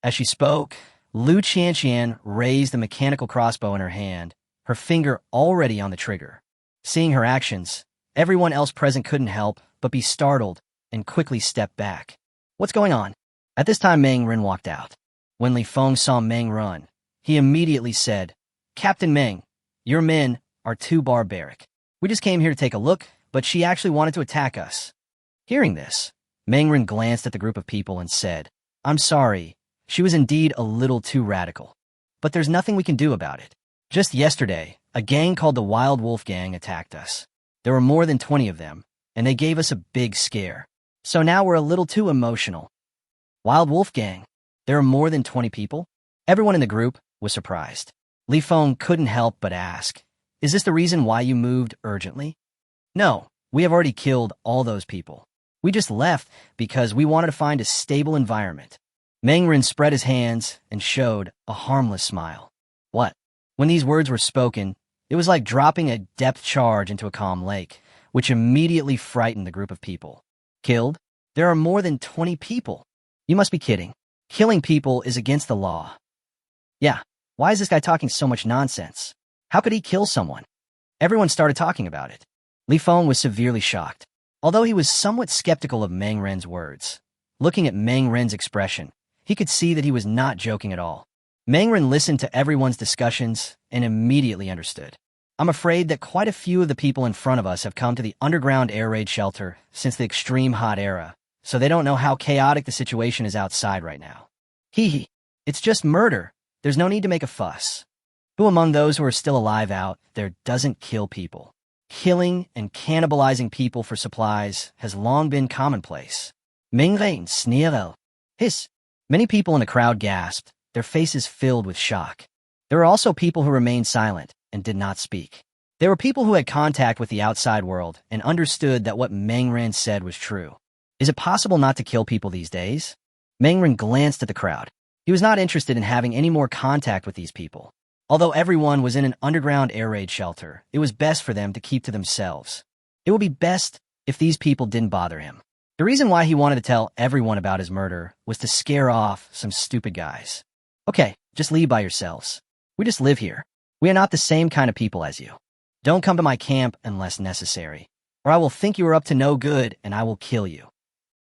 As she spoke, Lu Qianqian raised the mechanical crossbow in her hand, her finger already on the trigger. Seeing her actions, everyone else present couldn't help but be startled and quickly stepped back. What's going on? At this time, Meng Ren walked out. When Li Feng saw Meng run, he immediately said, Captain Meng, your men are too barbaric. We just came here to take a look, but she actually wanted to attack us. Hearing this, Meng Ren glanced at the group of people and said, I'm sorry, she was indeed a little too radical. But there's nothing we can do about it. Just yesterday, a gang called the Wild Wolf Gang attacked us. There were more than 20 of them, and they gave us a big scare. So now we're a little too emotional. Wild Wolf Gang? There are more than 20 people? Everyone in the group was surprised. Li Feng couldn't help but ask, is this the reason why you moved urgently? No, we have already killed all those people. We just left because we wanted to find a stable environment. Meng Ren spread his hands and showed a harmless smile. What? When these words were spoken, it was like dropping a depth charge into a calm lake, which immediately frightened the group of people. Killed? There are more than 20 people. You must be kidding. Killing people is against the law. Yeah, why is this guy talking so much nonsense? How could he kill someone? Everyone started talking about it. Li Feng was severely shocked. Although he was somewhat skeptical of Meng Ren's words, looking at Meng Ren's expression, he could see that he was not joking at all. Meng Ren listened to everyone's discussions and immediately understood. I'm afraid that quite a few of the people in front of us have come to the underground air raid shelter since the extreme hot era, so they don't know how chaotic the situation is outside right now. Hee hee. It's just murder. There's no need to make a fuss. Who among those who are still alive out there doesn't kill people? Killing and cannibalizing people for supplies has long been commonplace. Meng Ren sneered. Hiss. Many people in the crowd gasped, their faces filled with shock. There were also people who remained silent and did not speak. There were people who had contact with the outside world and understood that what Meng Ren said was true. Is it possible not to kill people these days? Meng Ren glanced at the crowd. He was not interested in having any more contact with these people. Although everyone was in an underground air raid shelter, it was best for them to keep to themselves. It would be best if these people didn't bother him. The reason why he wanted to tell everyone about his murder was to scare off some stupid guys. Okay, just leave by yourselves. We just live here. We are not the same kind of people as you. Don't come to my camp unless necessary, or I will think you are up to no good and I will kill you.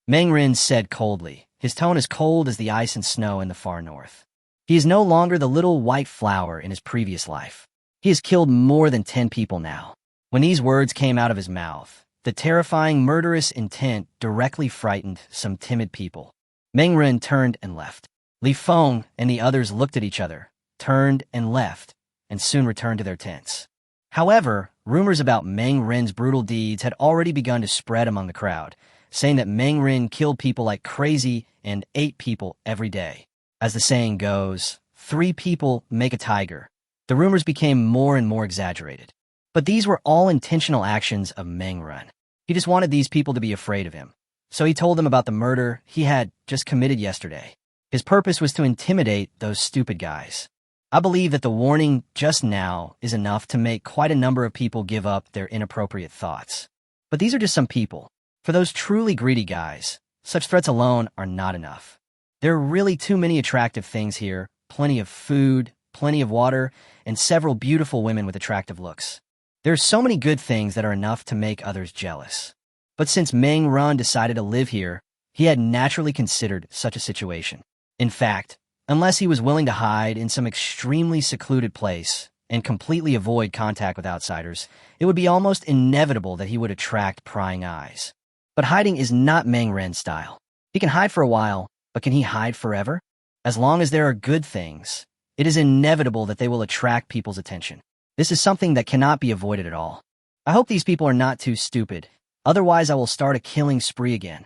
Meng Ren said coldly, his tone as cold as the ice and snow in the far north. He is no longer the little white flower in his previous life. He has killed more than 10 people now. When these words came out of his mouth, the terrifying murderous intent directly frightened some timid people. Meng Ren turned and left. Li Feng and the others looked at each other, turned and left, and soon returned to their tents. However, rumors about Meng Ren's brutal deeds had already begun to spread among the crowd, saying that Meng Ren killed people like crazy and ate people every day. As the saying goes, 3 people make a tiger. The rumors became more and more exaggerated. But these were all intentional actions of Meng Ren. He just wanted these people to be afraid of him. So he told them about the murder he had just committed yesterday. His purpose was to intimidate those stupid guys. I believe that the warning just now is enough to make quite a number of people give up their inappropriate thoughts. But these are just some people. For those truly greedy guys, such threats alone are not enough. There are really too many attractive things here, plenty of food, plenty of water, and several beautiful women with attractive looks. There are so many good things that are enough to make others jealous. But since Meng Run decided to live here, he had naturally considered such a situation. In fact, unless he was willing to hide in some extremely secluded place and completely avoid contact with outsiders, it would be almost inevitable that he would attract prying eyes. But hiding is not Meng Ren's style. He can hide for a while, but can he hide forever? As long as there are good things, it is inevitable that they will attract people's attention. This is something that cannot be avoided at all. I hope these people are not too stupid, otherwise I will start a killing spree again.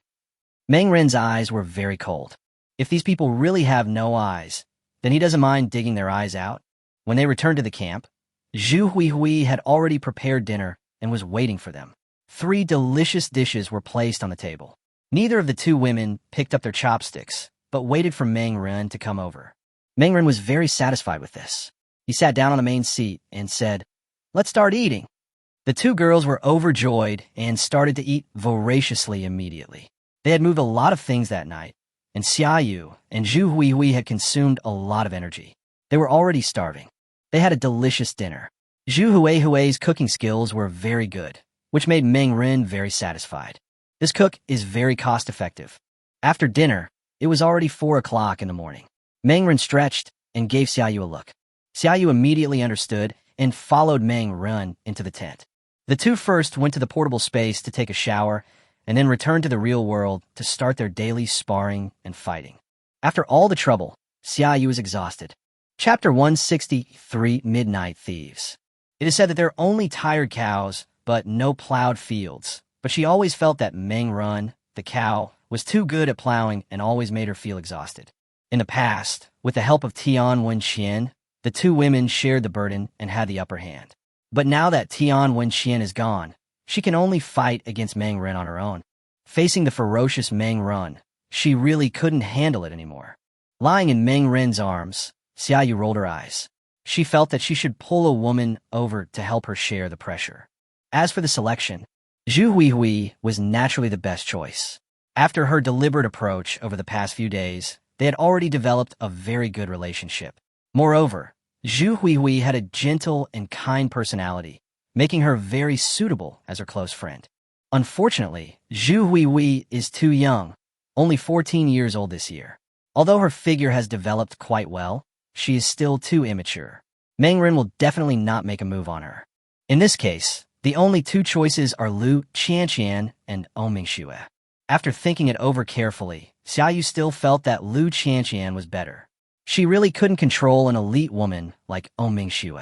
Meng Ren's eyes were very cold. If these people really have no eyes, then he doesn't mind digging their eyes out. When they returned to the camp, Zhu Huihui had already prepared dinner and was waiting for them. 3 delicious dishes were placed on the table. Neither of the 2 women picked up their chopsticks, but waited for Meng Ren to come over. Meng Ren was very satisfied with this. He sat down on the main seat and said, "Let's start eating." The 2 girls were overjoyed and started to eat voraciously immediately. They had moved a lot of things that night, and Xiaoyu and Zhu Huihui had consumed a lot of energy. They were already starving. They had a delicious dinner. Zhu Huihui's cooking skills were very good, which made Meng Ren very satisfied. This cook is very cost-effective. After dinner, it was already 4 o'clock in the morning. Meng Ren stretched and gave Xiaoyu a look. Xiaoyu immediately understood and followed Meng Ren into the tent. The 2 first went to the portable space to take a shower and then returned to the real world to start their daily sparring and fighting. After all the trouble, Xiaoyu was exhausted. Chapter 163, Midnight Thieves. It is said that there are only tired cows, but no plowed fields. But she always felt that Meng Ren, the cow, was too good at plowing and always made her feel exhausted. In the past, with the help of Tian Wenqian, the 2 women shared the burden and had the upper hand. But now that Tian Wenqian is gone, she can only fight against Meng Ren on her own. Facing the ferocious Meng Ren, she really couldn't handle it anymore. Lying in Meng Ren's arms, Xiaoyu rolled her eyes. She felt that she should pull a woman over to help her share the pressure. As for the selection, Zhu Huihui was naturally the best choice. After her deliberate approach over the past few days, they had already developed a very good relationship. Moreover, Zhu Huihui had a gentle and kind personality, making her very suitable as her close friend. Unfortunately, Zhu Huihui is too young, only 14 years old this year. Although her figure has developed quite well, she is still too immature. Meng Ren will definitely not make a move on her. In this case, the only 2 choices are Lu Qianqian and Mingxue. After thinking it over carefully, Xiaoyu still felt that Lu Qianqian was better. She really couldn't control an elite woman like Mingxue.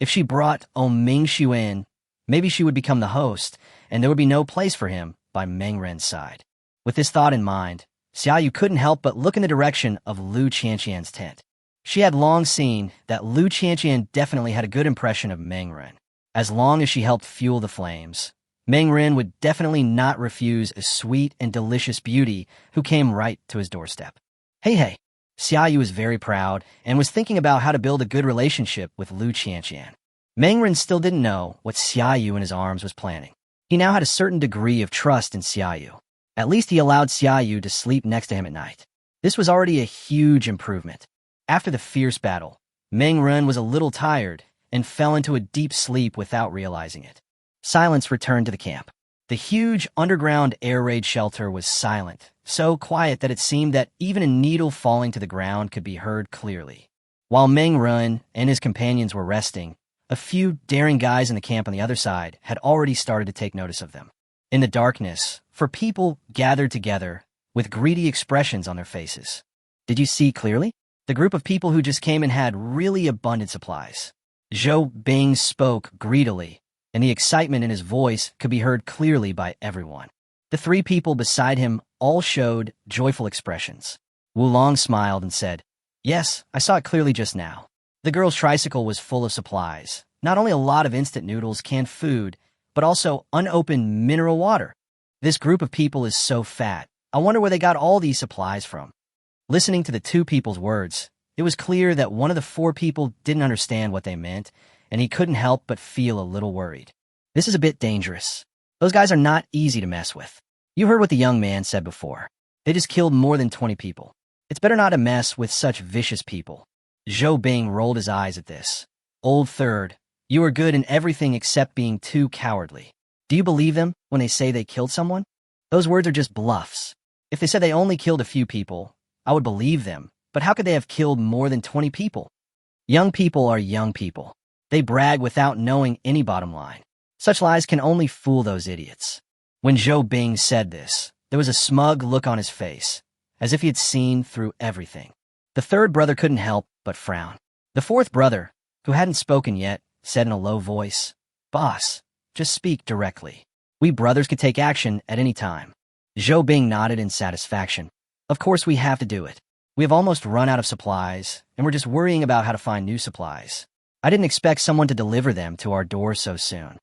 If she brought Mingxue in, maybe she would become the host, and there would be no place for him by Meng Ren's side. With this thought in mind, Xiaoyu couldn't help but look in the direction of Lu Qianqian's tent. She had long seen that Lu Qianqian definitely had a good impression of Meng Ren. As long as she helped fuel the flames, Meng Ren would definitely not refuse a sweet and delicious beauty who came right to his doorstep. Hey, Xiaoyu was very proud and was thinking about how to build a good relationship with Lu Qianqian. Meng Ren still didn't know what Xiaoyu in his arms was planning. He now had a certain degree of trust in Xiaoyu. At least he allowed Xiaoyu to sleep next to him at night. This was already a huge improvement. After the fierce battle, Meng Ren was a little tired and fell into a deep sleep without realizing it. Silence returned to the camp. The huge underground air raid shelter was silent, so quiet that it seemed that even a needle falling to the ground could be heard clearly. While Meng Ren and his companions were resting, a few daring guys in the camp on the other side had already started to take notice of them. In the darkness, people gathered together with greedy expressions on their faces. Did you see clearly? The group of people who just came in had really abundant supplies. Zhou Bing spoke greedily, and the excitement in his voice could be heard clearly by everyone. The 3 people beside him all showed joyful expressions. Wulong smiled and said, "Yes, I saw it clearly just now." The girl's tricycle was full of supplies, not only a lot of instant noodles, canned food, but also unopened mineral water. This group of people is so fat. I wonder where they got all these supplies from. Listening to the 2 people's words, it was clear that one of the 4 people didn't understand what they meant, and he couldn't help but feel a little worried. This is a bit dangerous. Those guys are not easy to mess with. You heard what the young man said before. They just killed more than 20 people. It's better not to mess with such vicious people. Zhou Bing rolled his eyes at this. Old third, you are good in everything except being too cowardly. Do you believe them when they say they killed someone? Those words are just bluffs. If they said they only killed a few people, I would believe them, but how could they have killed more than 20 people? Young people are young people. They brag without knowing any bottom line. Such lies can only fool those idiots. When Zhou Bing said this, there was a smug look on his face, as if he had seen through everything. The third brother couldn't help but frown. The fourth brother, who hadn't spoken yet, said in a low voice, "Boss, just speak directly. We brothers could take action at any time." Zhou Bing nodded in satisfaction. Of course we have to do it. We have almost run out of supplies, and we're just worrying about how to find new supplies. I didn't expect someone to deliver them to our door so soon.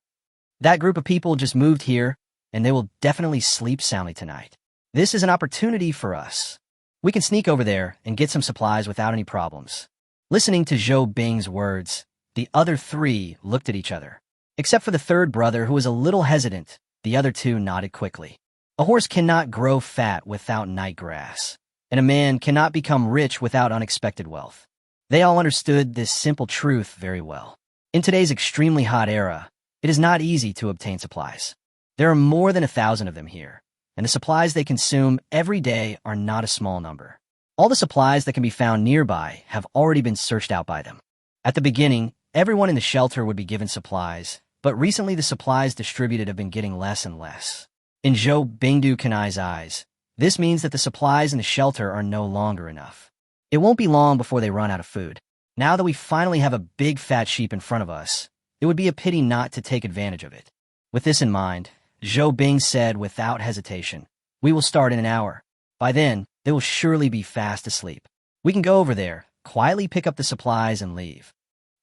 That group of people just moved here, and they will definitely sleep soundly tonight. This is an opportunity for us. We can sneak over there and get some supplies without any problems. Listening to Zhou Bing's words, the other three looked at each other. Except for the third brother, who was a little hesitant, the other two nodded quickly. A horse cannot grow fat without night grass, and a man cannot become rich without unexpected wealth. They all understood this simple truth very well. In today's extremely hot era, it is not easy to obtain supplies. There are more than 1,000 of them here, and the supplies they consume every day are not a small number. All the supplies that can be found nearby have already been searched out by them. At the beginning, everyone in the shelter would be given supplies, but recently the supplies distributed have been getting less and less. In Zhou Bingdu Kanai's eyes, this means that the supplies in the shelter are no longer enough. It won't be long before they run out of food. Now that we finally have a big fat sheep in front of us, it would be a pity not to take advantage of it. With this in mind, Zhou Bing said without hesitation, "We will start in an hour. By then, they will surely be fast asleep. We can go over there, quietly pick up the supplies and leave.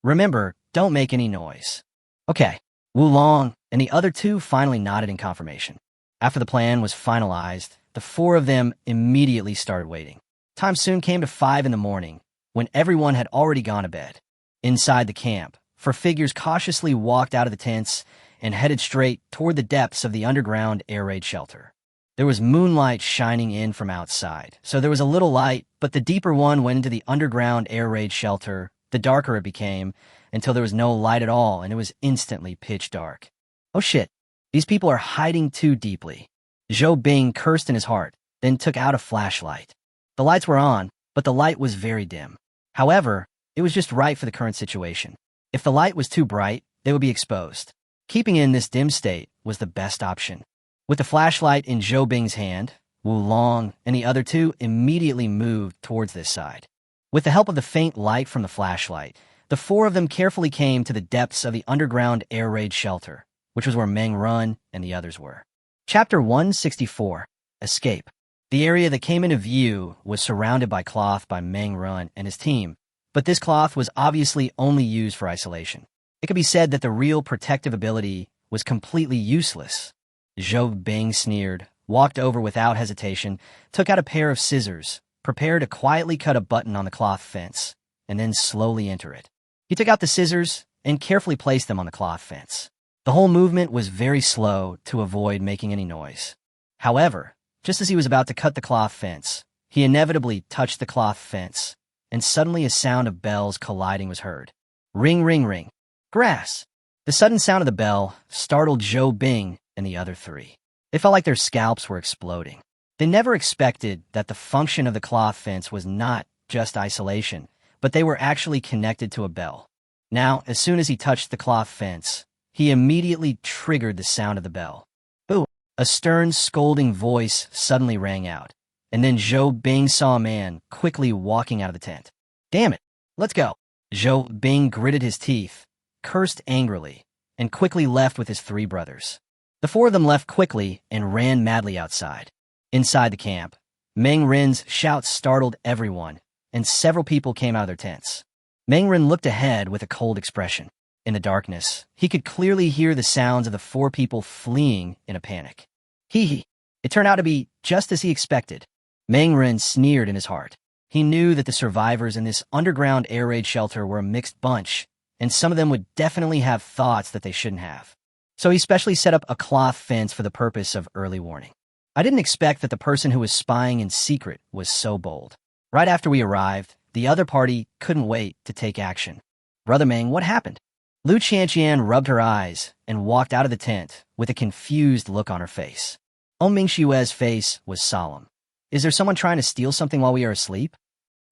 Remember, don't make any noise." Okay. Wulong and the other two finally nodded in confirmation. After the plan was finalized, the four of them immediately started waiting. Time soon came to 5 in the morning, when everyone had already gone to bed. Inside the camp, four figures cautiously walked out of the tents and headed straight toward the depths of the underground air raid shelter. There was moonlight shining in from outside, so there was a little light, but the deeper one went into the underground air raid shelter, the darker it became, until there was no light at all and it was instantly pitch dark. Oh shit, these people are hiding too deeply. Zhou Bing cursed in his heart, then took out a flashlight. The lights were on, but the light was very dim. However, it was just right for the current situation. If the light was too bright, they would be exposed. Keeping in this dim state was the best option. With the flashlight in Zhou Bing's hand, Wulong and the other two immediately moved towards this side. With the help of the faint light from the flashlight, the four of them carefully came to the depths of the underground air raid shelter, which was where Meng Run and the others were. Chapter 164, Escape. The area that came into view was surrounded by cloth by Meng Run and his team, but this cloth was obviously only used for isolation. It could be said that the real protective ability was completely useless. Zhou Bing sneered, walked over without hesitation, took out a pair of scissors, prepared to quietly cut a button on the cloth fence, and then slowly enter it. He took out the scissors and carefully placed them on the cloth fence. The whole movement was very slow to avoid making any noise. However, just as he was about to cut the cloth fence, he inevitably touched the cloth fence, and suddenly a sound of bells colliding was heard. Ring, ring, ring. Grass! The sudden sound of the bell startled Zhou Bing and the other three. They felt like their scalps were exploding. They never expected that the function of the cloth fence was not just isolation, but they were actually connected to a bell. Now, as soon as he touched the cloth fence, he immediately triggered the sound of the bell. Ooh! A stern, scolding voice suddenly rang out, and then Zhou Bing saw a man quickly walking out of the tent. Damn it! Let's go! Zhou Bing gritted his teeth, cursed angrily, and quickly left with his three brothers. The four of them left quickly and ran madly outside. Inside the camp, Meng Rin's shouts startled everyone, and several people came out of their tents. Meng Rin looked ahead with a cold expression. In the darkness, he could clearly hear the sounds of the four people fleeing in a panic. Hee. It turned out to be just as he expected. Meng Rin sneered in his heart. He knew that the survivors in this underground air raid shelter were a mixed bunch, and some of them would definitely have thoughts that they shouldn't have. So he specially set up a cloth fence for the purpose of early warning. I didn't expect that the person who was spying in secret was so bold. Right after we arrived, the other party couldn't wait to take action. Brother Meng, what happened? Lu Qianqian rubbed her eyes and walked out of the tent with a confused look on her face. Mingxue's face was solemn. Is there someone trying to steal something while we are asleep?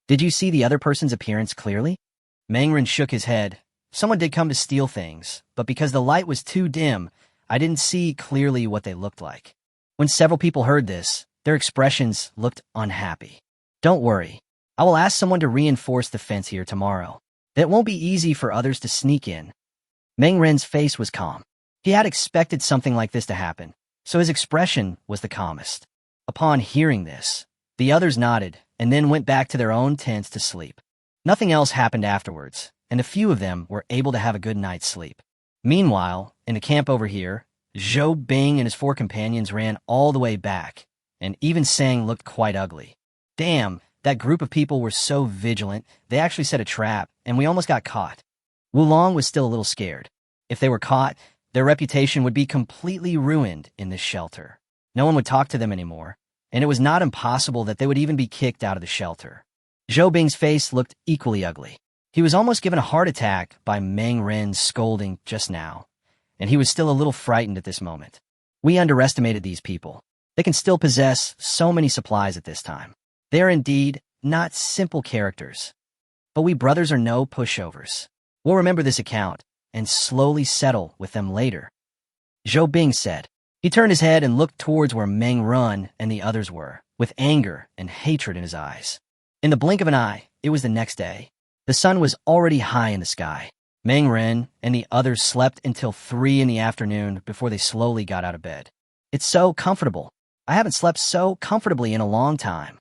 Did you see the other person's appearance clearly? Mangren shook his head. Someone did come to steal things, but because the light was too dim, I didn't see clearly what they looked like. When several people heard this, their expressions looked unhappy. Don't worry. I will ask someone to reinforce the fence here tomorrow. It won't be easy for others to sneak in. Meng Ren's face was calm. He had expected something like this to happen, so his expression was the calmest. Upon hearing this, the others nodded and then went back to their own tents to sleep. Nothing else happened afterwards, and a few of them were able to have a good night's sleep. Meanwhile, in the camp over here, Zhou Bing and his 4 companions ran all the way back, and even Sang looked quite ugly. Damn, that group of people were so vigilant, they actually set a trap, and we almost got caught. Wulong was still a little scared. If they were caught, their reputation would be completely ruined in this shelter. No one would talk to them anymore, and it was not impossible that they would even be kicked out of the shelter. Zhou Bing's face looked equally ugly. He was almost given a heart attack by Meng Ren's scolding just now, and he was still a little frightened at this moment. We underestimated these people. They can still possess so many supplies at this time. They are indeed not simple characters. But we brothers are no pushovers. We'll remember this account and slowly settle with them later, Zhou Bing said. He turned his head and looked towards where Meng Ren and the others were, with anger and hatred in his eyes. In the blink of an eye, it was the next day. The sun was already high in the sky. Meng Ren and the others slept until 3 in the afternoon before they slowly got out of bed. It's so comfortable. I haven't slept so comfortably in a long time.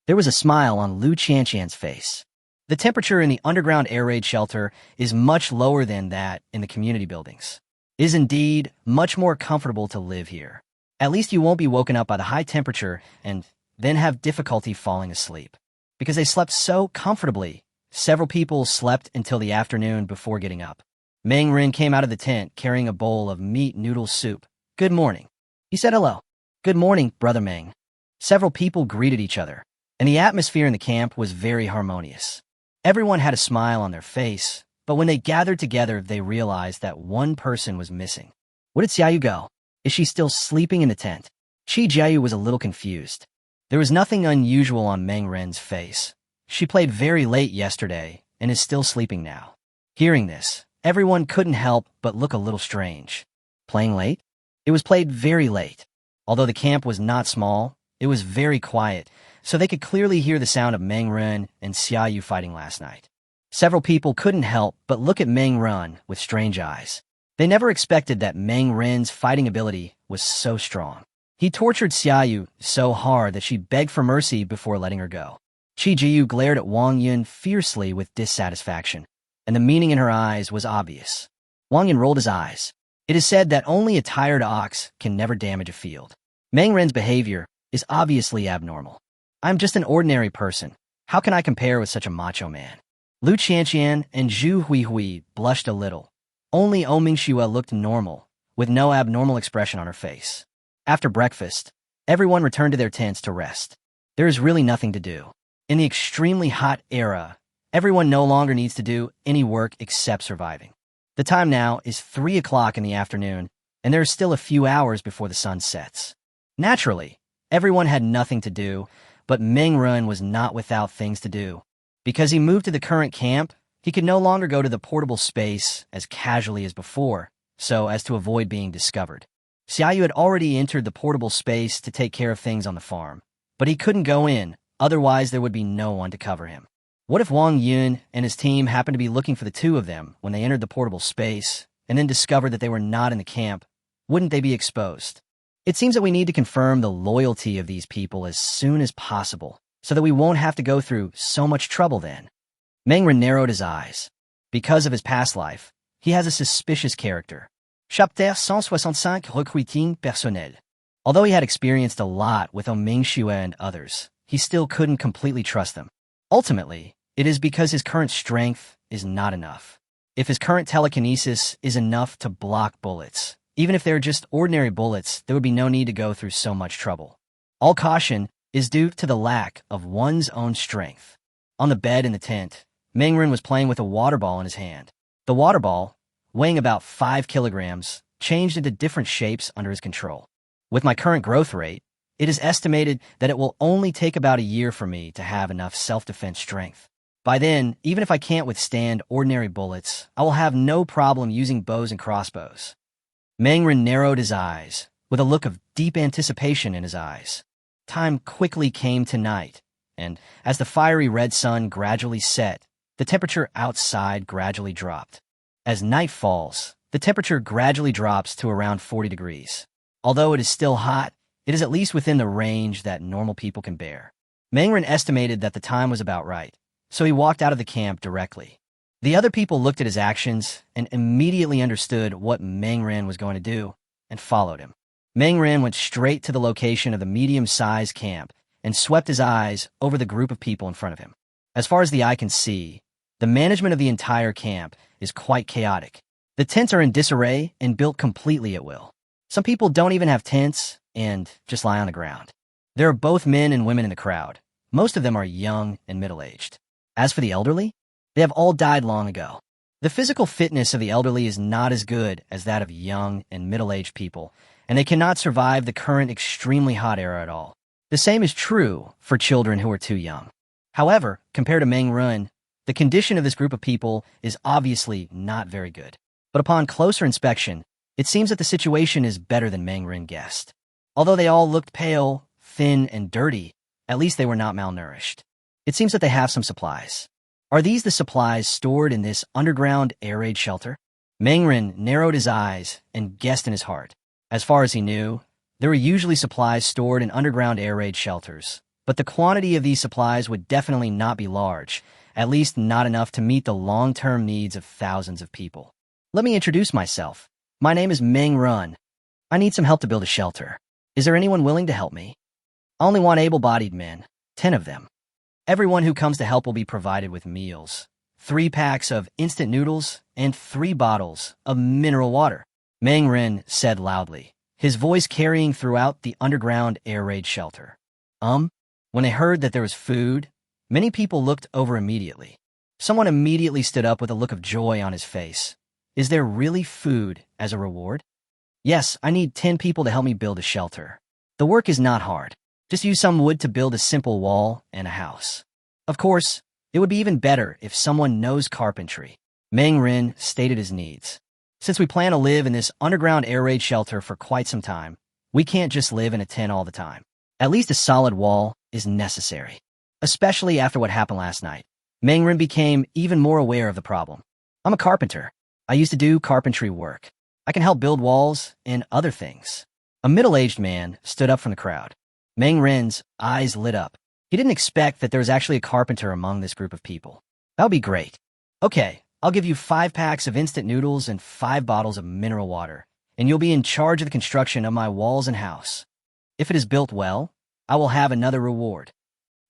There was a smile on Lu Qianqian's face. The temperature in the underground air raid shelter is much lower than that in the community buildings. It is indeed much more comfortable to live here. At least you won't be woken up by the high temperature and then have difficulty falling asleep. Because they slept so comfortably, several people slept until the afternoon before getting up. Meng Ren came out of the tent carrying a bowl of meat noodle soup. Good morning. He said hello. Good morning, Brother Meng. Several people greeted each other, and the atmosphere in the camp was very harmonious. Everyone had a smile on their face, but when they gathered together, they realized that one person was missing. Where did Xiaoyu go? Is she still sleeping in the tent? Chi Jiayu was a little confused. There was nothing unusual on Meng Ren's face. She played very late yesterday and is still sleeping now. Hearing this, everyone couldn't help but look a little strange. Playing late? It was played very late. Although the camp was not small, it was very quiet, so they could clearly hear the sound of Meng Ren and Xiaoyu fighting last night. Several people couldn't help but look at Meng Ren with strange eyes. They never expected that Meng Ren's fighting ability was so strong. He tortured Xiaoyu so hard that she begged for mercy before letting her go. Chi Jiyu glared at Wang Yun fiercely with dissatisfaction, and the meaning in her eyes was obvious. Wang Yun rolled his eyes. It is said that only a tired ox can never damage a field. Meng Ren's behavior is obviously abnormal. I'm just an ordinary person. How can I compare with such a macho man? Lu Qianqian and Zhu Huihui blushed a little. Only Mingxue looked normal, with no abnormal expression on her face. After breakfast, everyone returned to their tents to rest. There is really nothing to do. In the extremely hot era, everyone no longer needs to do any work except surviving. The time now is 3 o'clock in the afternoon, and there are still a few hours before the sun sets. Naturally, everyone had nothing to do, but Meng Ren was not without things to do. Because he moved to the current camp, he could no longer go to the portable space as casually as before, so as to avoid being discovered. Xiaoyu had already entered the portable space to take care of things on the farm, but he couldn't go in, otherwise there would be no one to cover him. What if Wang Yun and his team happened to be looking for the two of them when they entered the portable space, and then discovered that they were not in the camp? Wouldn't they be exposed? It seems that we need to confirm the loyalty of these people as soon as possible, so that we won't have to go through so much trouble then. Meng Ren narrowed his eyes. Because of his past life, he has a suspicious character. Chapitre 165 Recruiting Personnel. Although he had experienced a lot with Mingxue and others, he still couldn't completely trust them. Ultimately, it is because his current strength is not enough. If his current telekinesis is enough to block bullets, Even if they're just ordinary bullets, there would be no need to go through so much trouble. All caution is due to the lack of one's own strength. On the bed in the tent, Mengren was playing with a water ball in his hand. The water ball, weighing about 5 kilograms, changed into different shapes under his control. With my current growth rate, it is estimated that it will only take about a year for me to have enough self-defense strength. By then, even if I can't withstand ordinary bullets, I will have no problem using bows and crossbows. Mengren narrowed his eyes, with a look of deep anticipation in his eyes. Time quickly came to night, and as the fiery red sun gradually set, the temperature outside gradually dropped. As night falls, the temperature gradually drops to around 40 degrees. Although it is still hot, it is at least within the range that normal people can bear. Mengren estimated that the time was about right, so he walked out of the camp directly. The other people looked at his actions and immediately understood what Mengren was going to do and followed him. Mengren went straight to the location of the medium-sized camp and swept his eyes over the group of people in front of him. As far as the eye can see, the management of the entire camp is quite chaotic. The tents are in disarray and built completely at will. Some people don't even have tents and just lie on the ground. There are both men and women in the crowd. Most of them are young and middle-aged. As for the elderly, they have all died long ago. The physical fitness of the elderly is not as good as that of young and middle-aged people, and they cannot survive the current extremely hot era at all. The same is true for children who are too young. However, compared to Mengren, the condition of this group of people is obviously not very good. But upon closer inspection, it seems that the situation is better than Mengren guessed. Although they all looked pale, thin, and dirty, at least they were not malnourished. It seems that they have some supplies. Are these the supplies stored in this underground air raid shelter? Mengren narrowed his eyes and guessed in his heart. As far as he knew, there were usually supplies stored in underground air raid shelters, but the quantity of these supplies would definitely not be large, at least not enough to meet the long-term needs of thousands of people. Let me introduce myself. My name is Mengren. I need some help to build a shelter. Is there anyone willing to help me? I only want able-bodied men, 10 of them. Everyone who comes to help will be provided with meals, 3 packs of instant noodles, and 3 bottles of mineral water. Mengren said loudly, his voice carrying throughout the underground air raid shelter. When they heard that there was food, many people looked over immediately. Someone immediately stood up with a look of joy on his face. Is there really food as a reward? Yes, I need 10 people to help me build a shelter. The work is not hard. Just use some wood to build a simple wall and a house. Of course, it would be even better if someone knows carpentry. Mengren stated his needs. Since we plan to live in this underground air raid shelter for quite some time, we can't just live in a tent all the time. At least a solid wall is necessary. Especially after what happened last night. Mengren became even more aware of the problem. I'm a carpenter. I used to do carpentry work. I can help build walls and other things. A middle-aged man stood up from the crowd. Mengren's eyes lit up. He didn't expect that there was actually a carpenter among this group of people. That would be great. Okay, I'll give you 5 packs of instant noodles and 5 bottles of mineral water, and you'll be in charge of the construction of my walls and house. If it is built well, I will have another reward.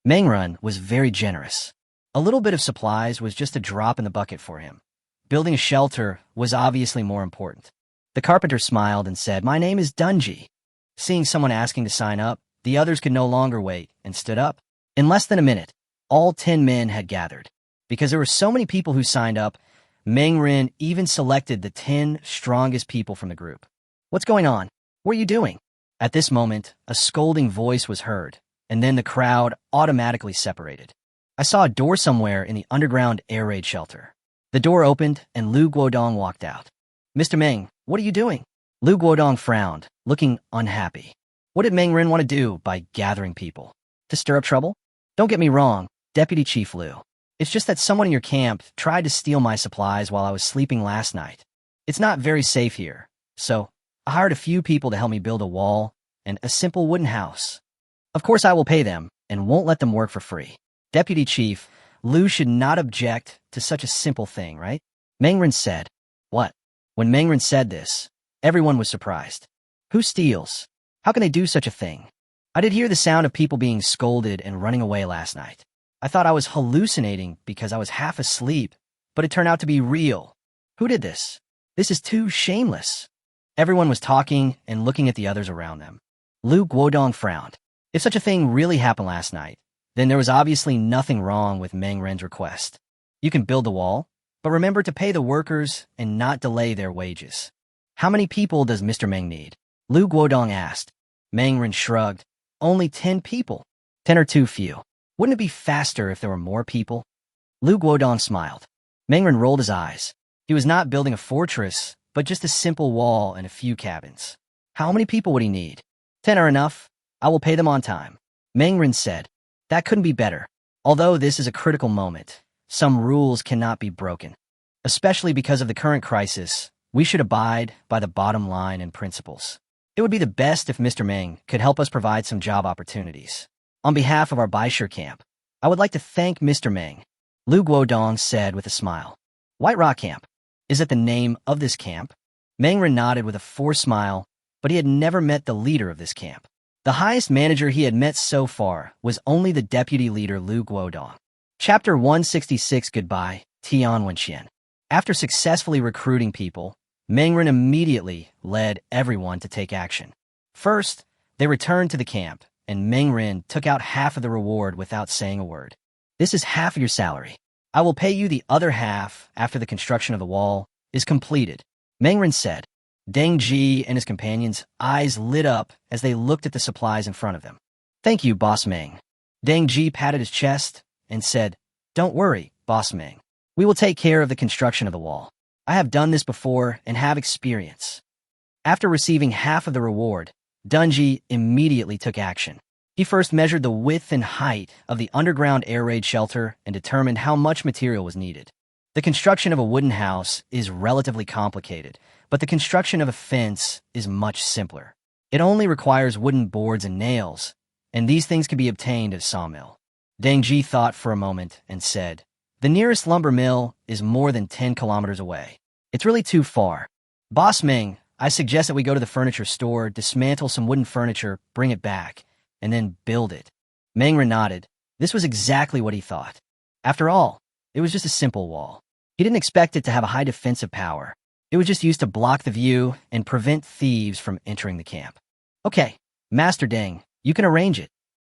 Mengren was very generous. A little bit of supplies was just a drop in the bucket for him. Building a shelter was obviously more important. The carpenter smiled and said, "My name is Dungy." Seeing someone asking to sign up, the others could no longer wait and stood up. In less than a minute, all 10 men had gathered. Because there were so many people who signed up, Mengren even selected the 10 strongest people from the group. What's going on? What are you doing? At this moment, a scolding voice was heard, and then the crowd automatically separated. I saw a door somewhere in the underground air raid shelter. The door opened, and Lu Guodong walked out. "Mr. Meng, what are you doing?" Lu Guodong frowned, looking unhappy. What did Mengren want to do by gathering people? To stir up trouble? Don't get me wrong, Deputy Chief Lu. It's just that someone in your camp tried to steal my supplies while I was sleeping last night. It's not very safe here, so I hired a few people to help me build a wall and a simple wooden house. Of course I will pay them and won't let them work for free. Deputy Chief, Lu should not object to such a simple thing, right? Mengren said. What? When Mengren said this, everyone was surprised. Who steals? How can they do such a thing? I did hear the sound of people being scolded and running away last night. I thought I was hallucinating because I was half asleep, but it turned out to be real. Who did this? This is too shameless. Everyone was talking and looking at the others around them. Lu Guodong frowned. If such a thing really happened last night, then there was obviously nothing wrong with Meng Ren's request. You can build the wall, but remember to pay the workers and not delay their wages. How many people does Mr. Meng need? Lu Guodong asked. Meng Ren shrugged. Only 10 people. 10 are too few. Wouldn't it be faster if there were more people? Lu Guodong smiled. Meng Ren rolled his eyes. He was not building a fortress, but just a simple wall and a few cabins. How many people would he need? 10 are enough. I will pay them on time. Meng Ren said. That couldn't be better. Although this is a critical moment, some rules cannot be broken. Especially because of the current crisis, we should abide by the bottom line and principles. It would be the best if Mr. Meng could help us provide some job opportunities. On behalf of our Baisher camp, I would like to thank Mr. Meng, Lu Guodong said with a smile. White Rock Camp. Is it the name of this camp? Meng Ren nodded with a forced smile, but he had never met the leader of this camp. The highest manager he had met so far was only the deputy leader Lu Guodong. Chapter 166 Goodbye, Tian Wenxian. After successfully recruiting people, Meng Ren immediately led everyone to take action. First, they returned to the camp, and Meng Ren took out half of the reward without saying a word. This is half of your salary. I will pay you the other half after the construction of the wall is completed, Meng Ren said. Deng Ji and his companions' eyes lit up as they looked at the supplies in front of them. Thank you, Boss Meng. Deng Ji patted his chest and said, Don't worry, Boss Meng. We will take care of the construction of the wall. I have done this before and have experience. After receiving half of the reward, Deng Ji immediately took action. He first measured the width and height of the underground air raid shelter and determined how much material was needed. The construction of a wooden house is relatively complicated, but the construction of a fence is much simpler. It only requires wooden boards and nails, and these things can be obtained at a sawmill. Deng Ji thought for a moment and said, The nearest lumber mill is more than 10 kilometers away. It's really too far. Boss Meng, I suggest that we go to the furniture store, dismantle some wooden furniture, bring it back, and then build it. Meng Ren nodded. This was exactly what he thought. After all, it was just a simple wall. He didn't expect it to have a high defensive power. It was just used to block the view and prevent thieves from entering the camp. Okay, Master Deng, you can arrange it.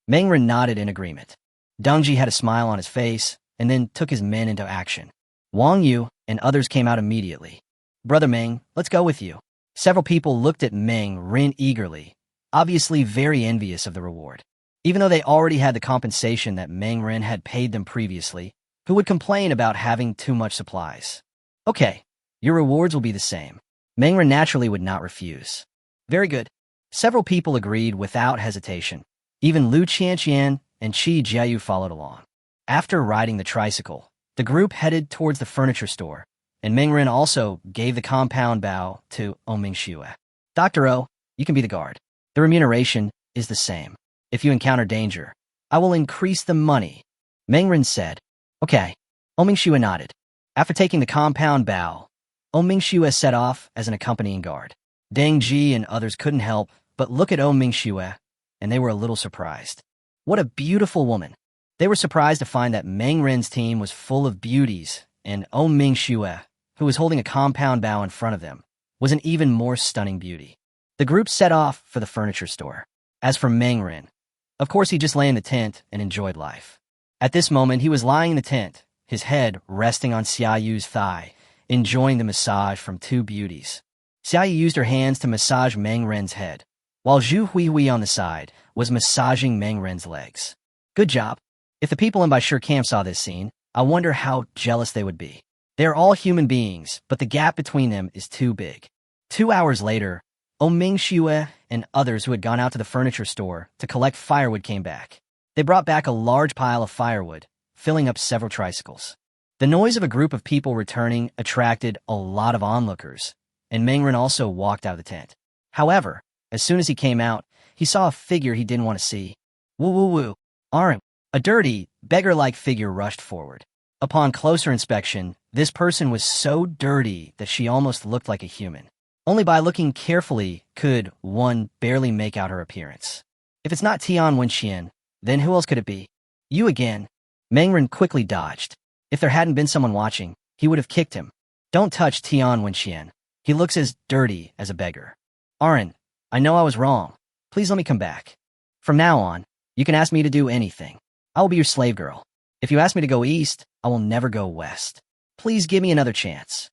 Meng Ren nodded in agreement. Deng Ji had a smile on his face and then took his men into action. Wang Yu and others came out immediately. Brother Meng, let's go with you. Several people looked at Meng Ren eagerly, obviously very envious of the reward. Even though they already had the compensation that Meng Ren had paid them previously, who would complain about having too much supplies? Okay, your rewards will be the same. Meng Ren naturally would not refuse. Very good. Several people agreed without hesitation. Even Lu Qianqian and Qi Jiayu followed along. After riding the tricycle, the group headed towards the furniture store, and Meng Ren also gave the compound bow to Oming Xue. Dr. O, you can be the guard. The remuneration is the same. If you encounter danger, I will increase the money. Meng Ren said. Okay. Oming Xue nodded. After taking the compound bow, Oming Xue set off as an accompanying guard. Deng Ji and others couldn't help but look at Oming Xue, and they were a little surprised. What a beautiful woman. They were surprised to find that Meng Ren's team was full of beauties, and Oming Xue, who was holding a compound bow in front of them, was an even more stunning beauty. The group set off for the furniture store. As for Meng Ren, of course he just lay in the tent and enjoyed life. At this moment, he was lying in the tent, his head resting on Xia Yu's thigh, enjoying the massage from two beauties. Xia Yu used her hands to massage Meng Ren's head, while Zhu Huihui on the side was massaging Meng Ren's legs. Good job. If the people in Baisher camp saw this scene, I wonder how jealous they would be. They are all human beings, but the gap between them is too big. 2 hours later, Oming Xue and others who had gone out to the furniture store to collect firewood came back. They brought back a large pile of firewood, filling up several tricycles. The noise of a group of people returning attracted a lot of onlookers, and Meng Ren also walked out of the tent. However, as soon as he came out, he saw a figure he didn't want to see. Woo woo woo. Aren't. A dirty, beggar-like figure rushed forward. Upon closer inspection, this person was so dirty that she almost looked like a human. Only by looking carefully could one barely make out her appearance. If it's not Tian Wenxian, then who else could it be? You again. Meng Ren quickly dodged. If there hadn't been someone watching, he would have kicked him. Don't touch Tian Wenxian. He looks as dirty as a beggar. Aaron, I know I was wrong. Please let me come back. From now on, you can ask me to do anything. I will be your slave girl. If you ask me to go east, I will never go west. Please give me another chance.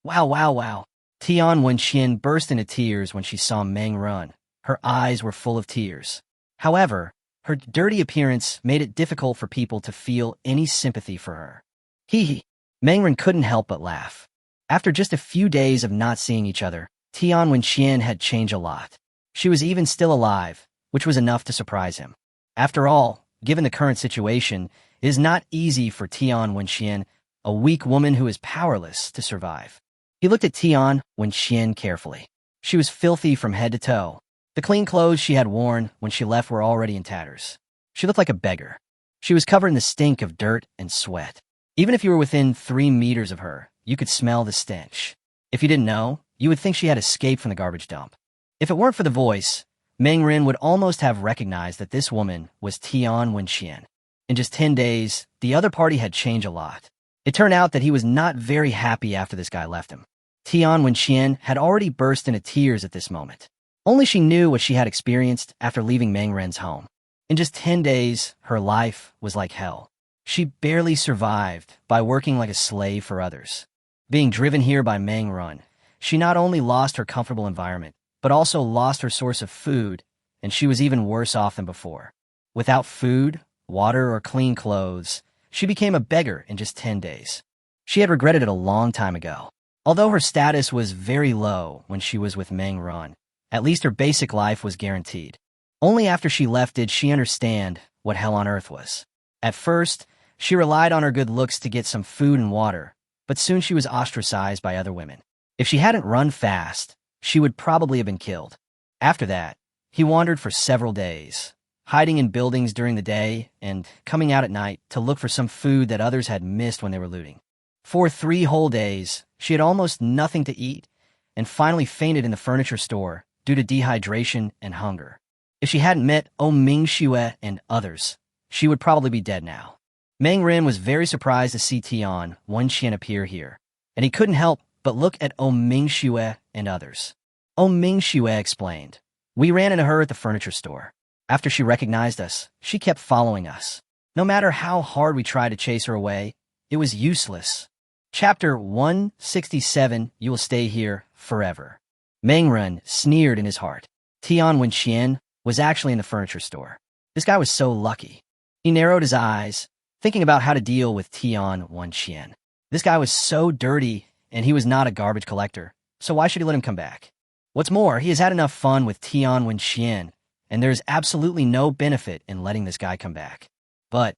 Wow, wow, wow. Tian Wenxian burst into tears when she saw Meng run. Her eyes were full of tears. However, her dirty appearance made it difficult for people to feel any sympathy for her. Hee hee. Mengren couldn't help but laugh. After just a few days of not seeing each other, Tian Wenxian had changed a lot. She was even still alive, which was enough to surprise him. After all, given the current situation, it is not easy for Tian Wenxian, a weak woman who is powerless, to survive. He looked at Tian Wenxian carefully. She was filthy from head to toe. The clean clothes she had worn when she left were already in tatters. She looked like a beggar. She was covered in the stink of dirt and sweat. Even if you were within 3 meters of her, you could smell the stench. If you didn't know, you would think she had escaped from the garbage dump. If it weren't for the voice, Meng Rin would almost have recognized that this woman was Tian Wenxian. In just 10 days, the other party had changed a lot. It turned out that he was not very happy after this guy left him. Tian Wenxian had already burst into tears at this moment. Only she knew what she had experienced after leaving Meng Ren's home. In just 10 days, her life was like hell. She barely survived by working like a slave for others. Being driven here by Meng Ren, she not only lost her comfortable environment, but also lost her source of food, and she was even worse off than before. Without food, water, or clean clothes, she became a beggar in just 10 days. She had regretted it a long time ago. Although her status was very low when she was with Meng Ren, at least her basic life was guaranteed. Only after she left did she understand what hell on earth was. At first, she relied on her good looks to get some food and water, but soon she was ostracized by other women. If she hadn't run fast, she would probably have been killed. After that, he wandered for several days, hiding in buildings during the day and coming out at night to look for some food that others had missed when they were looting. For 3 whole days, she had almost nothing to eat and finally fainted in the furniture store due to dehydration and hunger. If she hadn't met Ming Xue and others, she would probably be dead now. Meng Ren was very surprised to see Tian Wenxian appear here, and he couldn't help but look at Ming Xue and others. Ming Xue explained, "We ran into her at the furniture store. After she recognized us, she kept following us. No matter how hard we tried to chase her away, it was useless." Chapter 167, You Will Stay Here Forever. Meng Ren sneered in his heart. Tian Wenxian was actually in the furniture store. This guy was so lucky. He narrowed his eyes, thinking about how to deal with Tian Wenxian. This guy was so dirty, and he was not a garbage collector, so why should he let him come back? What's more, he has had enough fun with Tian Wenxian, and there's absolutely no benefit in letting this guy come back. But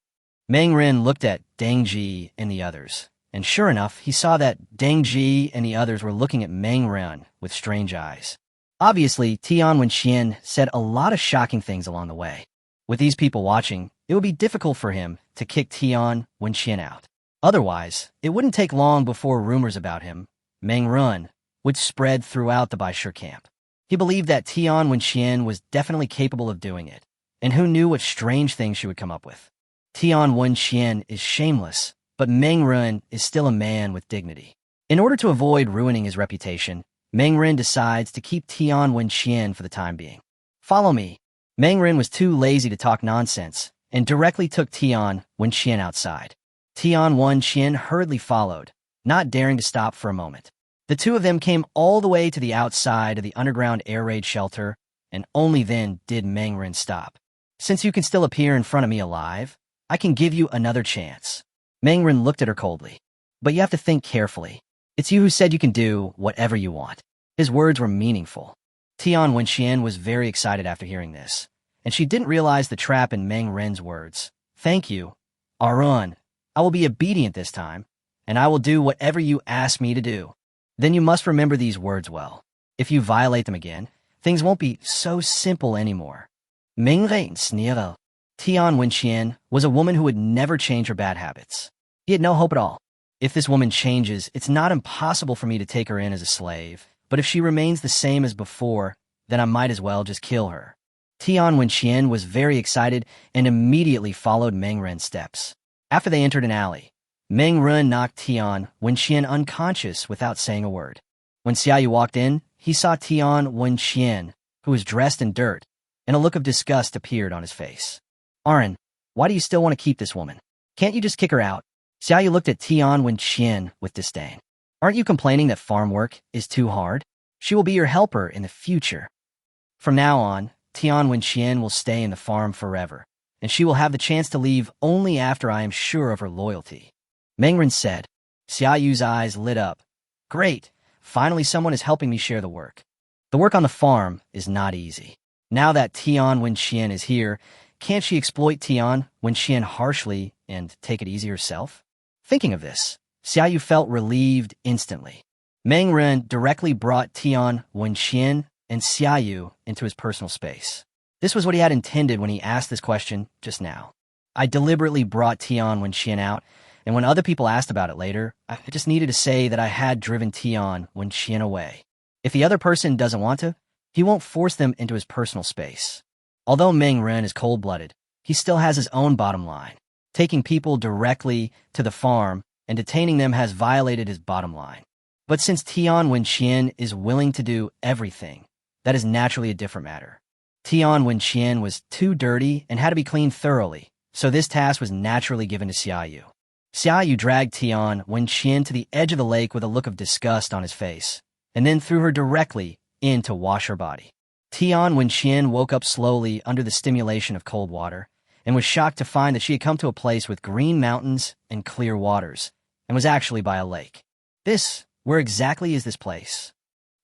Meng Ren looked at Deng Ji and the others, and sure enough, he saw that Deng Ji and the others were looking at Meng Ren with strange eyes. Obviously, Tian Wenxian said a lot of shocking things along the way. With these people watching, it would be difficult for him to kick Tian Wenxian out. Otherwise, it wouldn't take long before rumors about him, Meng Ren, would spread throughout the Baishur camp. He believed that Tian Wenxian was definitely capable of doing it, and who knew what strange things she would come up with. Tian Wenxian is shameless, but Meng Ren is still a man with dignity. In order to avoid ruining his reputation, Meng Ren decides to keep Tian Wenxian for the time being. Follow me. Meng Ren was too lazy to talk nonsense and directly took Tian Wenxian outside. Tian Wenxian hurriedly followed, not daring to stop for a moment. The two of them came all the way to the outside of the underground air raid shelter, and only then did Meng Ren stop. "Since you can still appear in front of me alive, I can give you another chance." Meng Ren looked at her coldly. "But you have to think carefully. It's you who said you can do whatever you want." His words were meaningful. Tian Wenxian was very excited after hearing this, and she didn't realize the trap in Meng Ren's words. "Thank you, Arun. I will be obedient this time, and I will do whatever you ask me to do. Then you must remember these words well. If you violate them again, things won't be so simple anymore." Meng Ren sneered. Tian Wenxian was a woman who would never change her bad habits. He had no hope at all. If this woman changes, it's not impossible for me to take her in as a slave, but if she remains the same as before, then I might as well just kill her. Tian Wenxian was very excited and immediately followed Meng Ren's steps. After they entered an alley, Meng Ren knocked Tian Wenxian unconscious without saying a word. When Xiaoyu walked in, he saw Tian Wenxian, who was dressed in dirt, and a look of disgust appeared on his face. Arin, why do you still want to keep this woman? Can't you just kick her out? Xiaoyu looked at Tian Wenxian with disdain. Aren't you complaining that farm work is too hard? She will be your helper in the future. From now on, Tian Wenxian will stay in the farm forever, and she will have the chance to leave only after I am sure of her loyalty. Mengren said. Xiaoyu's eyes lit up. Great, finally someone is helping me share the work. The work on the farm is not easy. Now that Tian Wenxian is here, can't she exploit Tian Wenxian harshly and take it easy herself? Thinking of this, Xiaoyu felt relieved instantly. Mengren directly brought Tian Wenxian and Xiaoyu into his personal space. This was what he had intended when he asked this question just now. I deliberately brought Tian Wenxian out, and when other people asked about it later, I just needed to say that I had driven Tian Wenxian away. If the other person doesn't want to, he won't force them into his personal space. Although Mengren is cold-blooded, he still has his own bottom line. Taking people directly to the farm and detaining them has violated his bottom line. But since Tian Wenxian is willing to do everything, that is naturally a different matter. Tian Wenxian was too dirty and had to be cleaned thoroughly, so this task was naturally given to Xiaoyu. Xiaoyu dragged Tian Wenxian to the edge of the lake with a look of disgust on his face, and then threw her directly in to wash her body. Tian Wenxian woke up slowly under the stimulation of cold water, and was shocked to find that she had come to a place with green mountains and clear waters, and was actually by a lake. Where exactly is this place?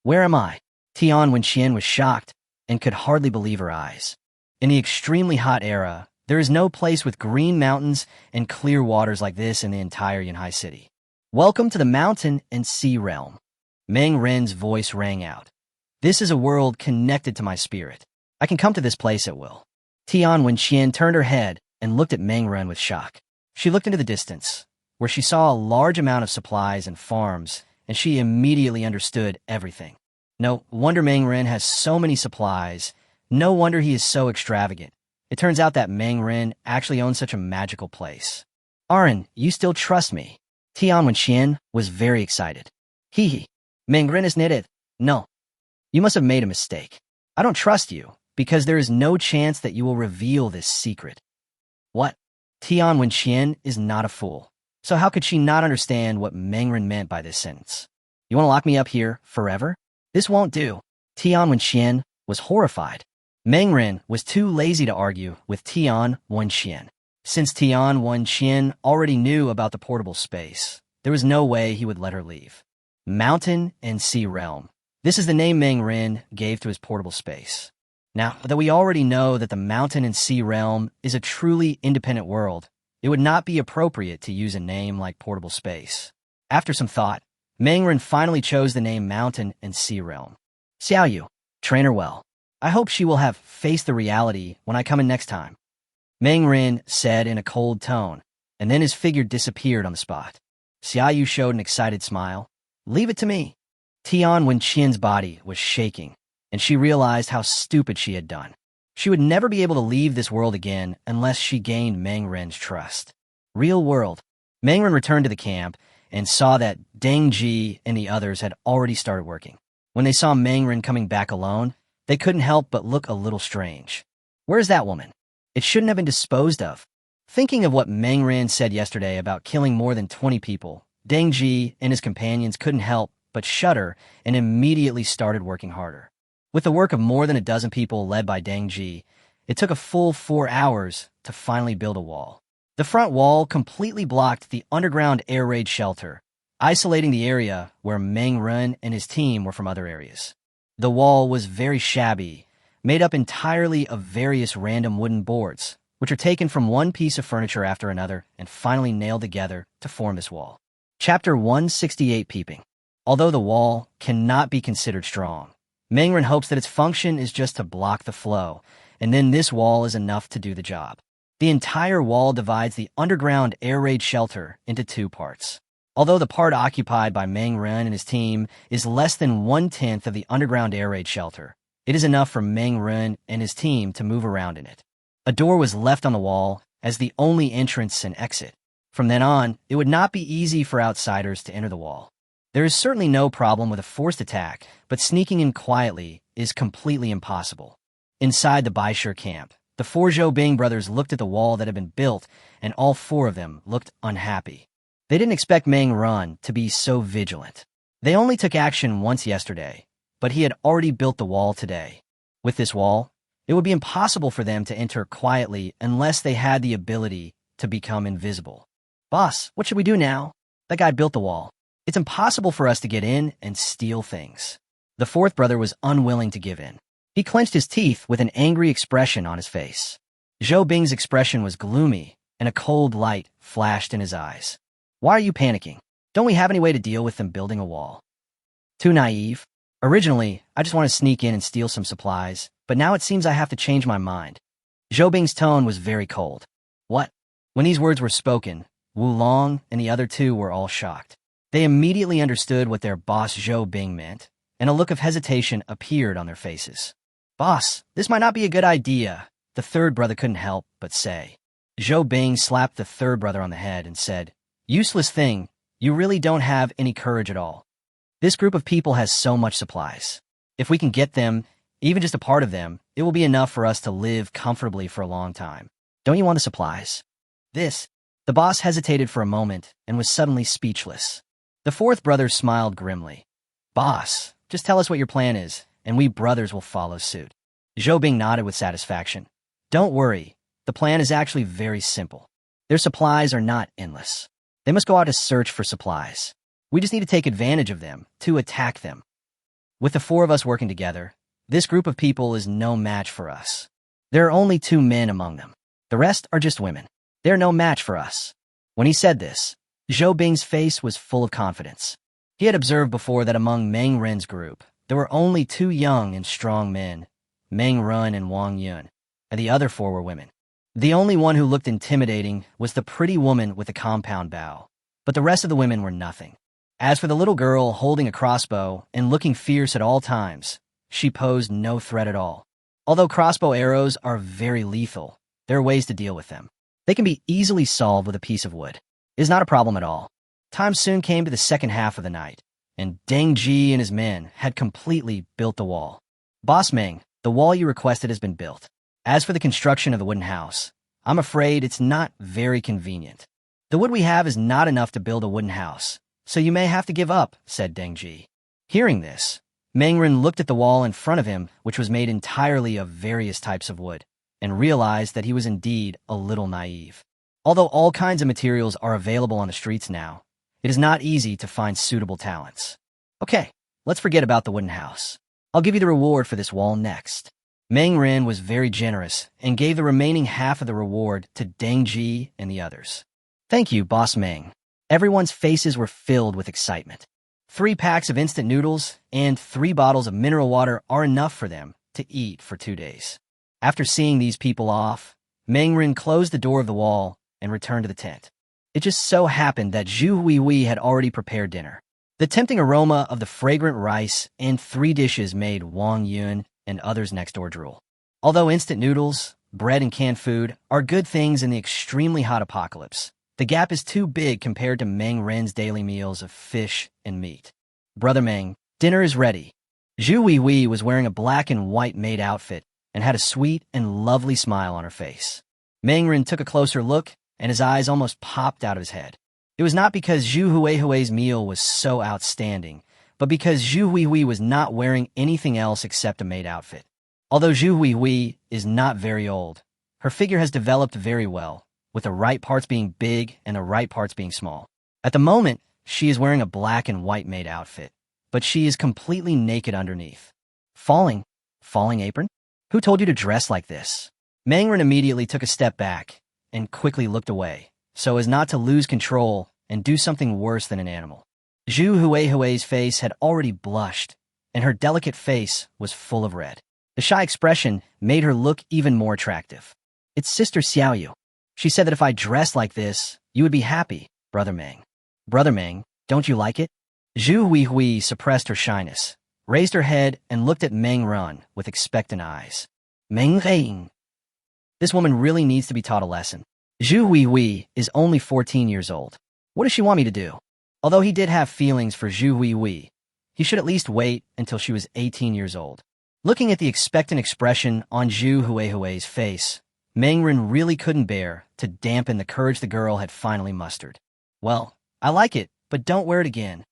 Where am I? Tian Wenxian was shocked and could hardly believe her eyes. In the extremely hot era, there is no place with green mountains and clear waters like this in the entire Yanhai city. Welcome to the mountain and sea realm. Meng Ren's voice rang out. This is a world connected to my spirit. I can come to this place at will. Tian Wenxian turned her head and looked at Meng Ren with shock. She looked into the distance, where she saw a large amount of supplies and farms, and she immediately understood everything. No wonder Meng Ren has so many supplies. No wonder he is so extravagant. It turns out that Meng Ren actually owns such a magical place. Arin, you still trust me? Tian Wenxian was very excited. Hee. Meng Ren is knitted. No. You must have made a mistake. I don't trust you, because there is no chance that you will reveal this secret. What? Tian Wenxian is not a fool. So how could she not understand what Meng Ren meant by this sentence? You want to lock me up here forever? This won't do. Tian Wenxian was horrified. Meng Ren was too lazy to argue with Tian Wenxian. Since Tian Wenxian already knew about the portable space, there was no way he would let her leave. Mountain and Sea Realm. This is the name Meng Ren gave to his portable space. Now, though we already know that the Mountain and Sea Realm is a truly independent world, it would not be appropriate to use a name like portable space. After some thought, Meng Ren finally chose the name Mountain and Sea Realm. Xiaoyu, train her well. I hope she will have faced the reality when I come in next time. Meng Ren said in a cold tone, and then his figure disappeared on the spot. Xiaoyu showed an excited smile. Leave it to me. Tian Wenxian's body was shaking, and she realized how stupid she had done. She would never be able to leave this world again unless she gained Meng Ren's trust. Real world. Meng Ren returned to the camp and saw that Deng Ji and the others had already started working. When they saw Meng Ren coming back alone, they couldn't help but look a little strange. Where's that woman? It shouldn't have been disposed of. Thinking of what Meng Ren said yesterday about killing more than 20 people, Deng Ji and his companions couldn't help but shudder and immediately started working harder. With the work of more than a dozen people led by Deng Ji, it took a full 4 hours to finally build a wall. The front wall completely blocked the underground air raid shelter, isolating the area where Meng Ren and his team were from other areas. The wall was very shabby, made up entirely of various random wooden boards, which are taken from one piece of furniture after another and finally nailed together to form this wall. Chapter 168 Peeping. Although the wall cannot be considered strong, Meng Ren hopes that its function is just to block the flow, and then this wall is enough to do the job. The entire wall divides the underground air raid shelter into 2 parts. Although the part occupied by Meng Ren and his team is less than 1/10 of the underground air raid shelter, it is enough for Meng Ren and his team to move around in it. A door was left on the wall as the only entrance and exit. From then on, it would not be easy for outsiders to enter the wall. There is certainly no problem with a forced attack, but sneaking in quietly is completely impossible. Inside the Baisher camp, the four Zhou Bing brothers looked at the wall that had been built, and all four of them looked unhappy. They didn't expect Meng Run to be so vigilant. They only took action once yesterday, but he had already built the wall today. With this wall, it would be impossible for them to enter quietly unless they had the ability to become invisible. Boss, what should we do now? That guy built the wall. It's impossible for us to get in and steal things. The fourth brother was unwilling to give in. He clenched his teeth with an angry expression on his face. Zhou Bing's expression was gloomy, and a cold light flashed in his eyes. Why are you panicking? Don't we have any way to deal with them building a wall? Too naive. Originally, I just wanted to sneak in and steal some supplies, but now it seems I have to change my mind. Zhou Bing's tone was very cold. What? When these words were spoken, Wu Long and the other two were all shocked. They immediately understood what their boss Zhou Bing meant, and a look of hesitation appeared on their faces. Boss, this might not be a good idea, the third brother couldn't help but say. Zhou Bing slapped the third brother on the head and said, Useless thing, you really don't have any courage at all. This group of people has so much supplies. If we can get them, even just a part of them, it will be enough for us to live comfortably for a long time. Don't you want the supplies? The boss hesitated for a moment and was suddenly speechless. The fourth brother smiled grimly. Boss, just tell us what your plan is, and we brothers will follow suit. Zhou Bing nodded with satisfaction. Don't worry, the plan is actually very simple. Their supplies are not endless. They must go out to search for supplies. We just need to take advantage of them, to attack them. With the four of us working together, this group of people is no match for us. There are only 2 men among them. The rest are just women. They are no match for us. When he said this, Zhou Bing's face was full of confidence. He had observed before that among Meng Ren's group, there were only 2 young and strong men, Meng Run and Wang Yun, and the other 4 were women. The only one who looked intimidating was the pretty woman with the compound bow, but the rest of the women were nothing. As for the little girl holding a crossbow and looking fierce at all times, she posed no threat at all. Although crossbow arrows are very lethal, there are ways to deal with them. They can be easily solved with a piece of wood. It is not a problem at all. Time soon came to the second half of the night, and Deng Ji and his men had completely built the wall. Boss Meng, the wall you requested has been built. As for the construction of the wooden house, I'm afraid it's not very convenient. The wood we have is not enough to build a wooden house, so you may have to give up, said Deng Ji. Hearing this, Meng Ren looked at the wall in front of him, which was made entirely of various types of wood, and realized that he was indeed a little naive. Although all kinds of materials are available on the streets now, it is not easy to find suitable talents. Okay, let's forget about the wooden house. I'll give you the reward for this wall next. Meng Ren was very generous and gave the remaining half of the reward to Deng Ji and the others. Thank you, Boss Meng. Everyone's faces were filled with excitement. 3 packs of instant noodles and 3 bottles of mineral water are enough for them to eat for 2 days. After seeing these people off, Meng Ren closed the door of the wall and returned to the tent. It just so happened that Zhu Huihui had already prepared dinner. The tempting aroma of the fragrant rice and 3 dishes made Wang Yun and others next door drool. Although instant noodles, bread, and canned food are good things in the extremely hot apocalypse, the gap is too big compared to Meng Ren's daily meals of fish and meat. Brother Meng, dinner is ready. Zhu Huihui was wearing a black and white maid outfit and had a sweet and lovely smile on her face. Meng Ren took a closer look, and his eyes almost popped out of his head. It was not because Zhu Huihui's meal was so outstanding, but because Zhu Huihui was not wearing anything else except a maid outfit. Although Zhu Huihui is not very old, her figure has developed very well, with the right parts being big and the right parts being small. At the moment, she is wearing a black and white maid outfit, but she is completely naked underneath. Falling apron? Who told you to dress like this? Meng Ren immediately took a step back and quickly looked away, so as not to lose control and do something worse than an animal. Zhu Huihui's face had already blushed, and her delicate face was full of red. The shy expression made her look even more attractive. It's Sister Xiaoyu. She said that if I dressed like this, you would be happy, Brother Meng. Brother Meng, don't you like it? Zhu Huihui suppressed her shyness, raised her head, and looked at Meng Ren with expectant eyes. Meng Ren. This woman really needs to be taught a lesson. Zhu Huihui is only 14 years old. What does she want me to do? Although he did have feelings for Zhu Huihui, he should at least wait until she was 18 years old. Looking at the expectant expression on Zhu Huihui's face, Mengren really couldn't bear to dampen the courage the girl had finally mustered. Well, I like it, but don't wear it again.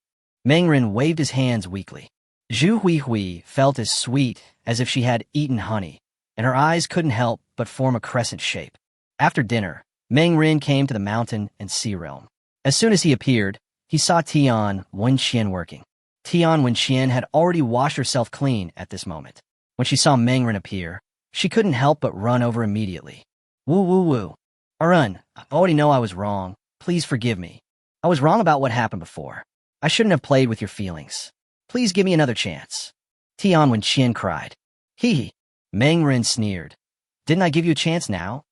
Mengren waved his hands weakly. Zhu Huihui felt as sweet as if she had eaten honey, and her eyes couldn't help but form a crescent shape. After dinner, Mengren came to the mountain and sea realm. As soon as he appeared, he saw Tian Wenxian working. Tian Wenxian had already washed herself clean at this moment. When she saw Mengren appear, she couldn't help but run over immediately. Woo woo woo. Arun, I already know I was wrong. Please forgive me. I was wrong about what happened before. I shouldn't have played with your feelings. Please give me another chance. Tian Wenxian cried. Hee hee. Mengren sneered. Didn't I give you a chance now?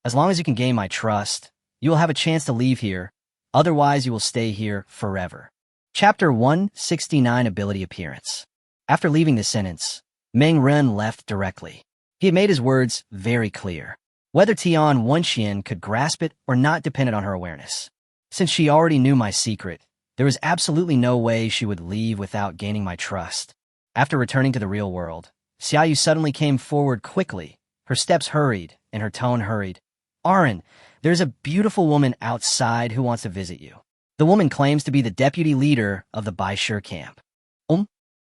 As long as you can gain my trust, you will have a chance to leave here. Otherwise, you will stay here forever. Chapter 169 Ability Appearance. After leaving this sentence, Mengren left directly. He had made his words very clear. Whether Tian Wenxian could grasp it or not depended on her awareness. Since she already knew my secret, there was absolutely no way she would leave without gaining my trust. After returning to the real world, Xiaoyu suddenly came forward quickly. Her steps hurried, and her tone hurried. Arun, there's a beautiful woman outside who wants to visit you. The woman claims to be the deputy leader of the Baishir camp.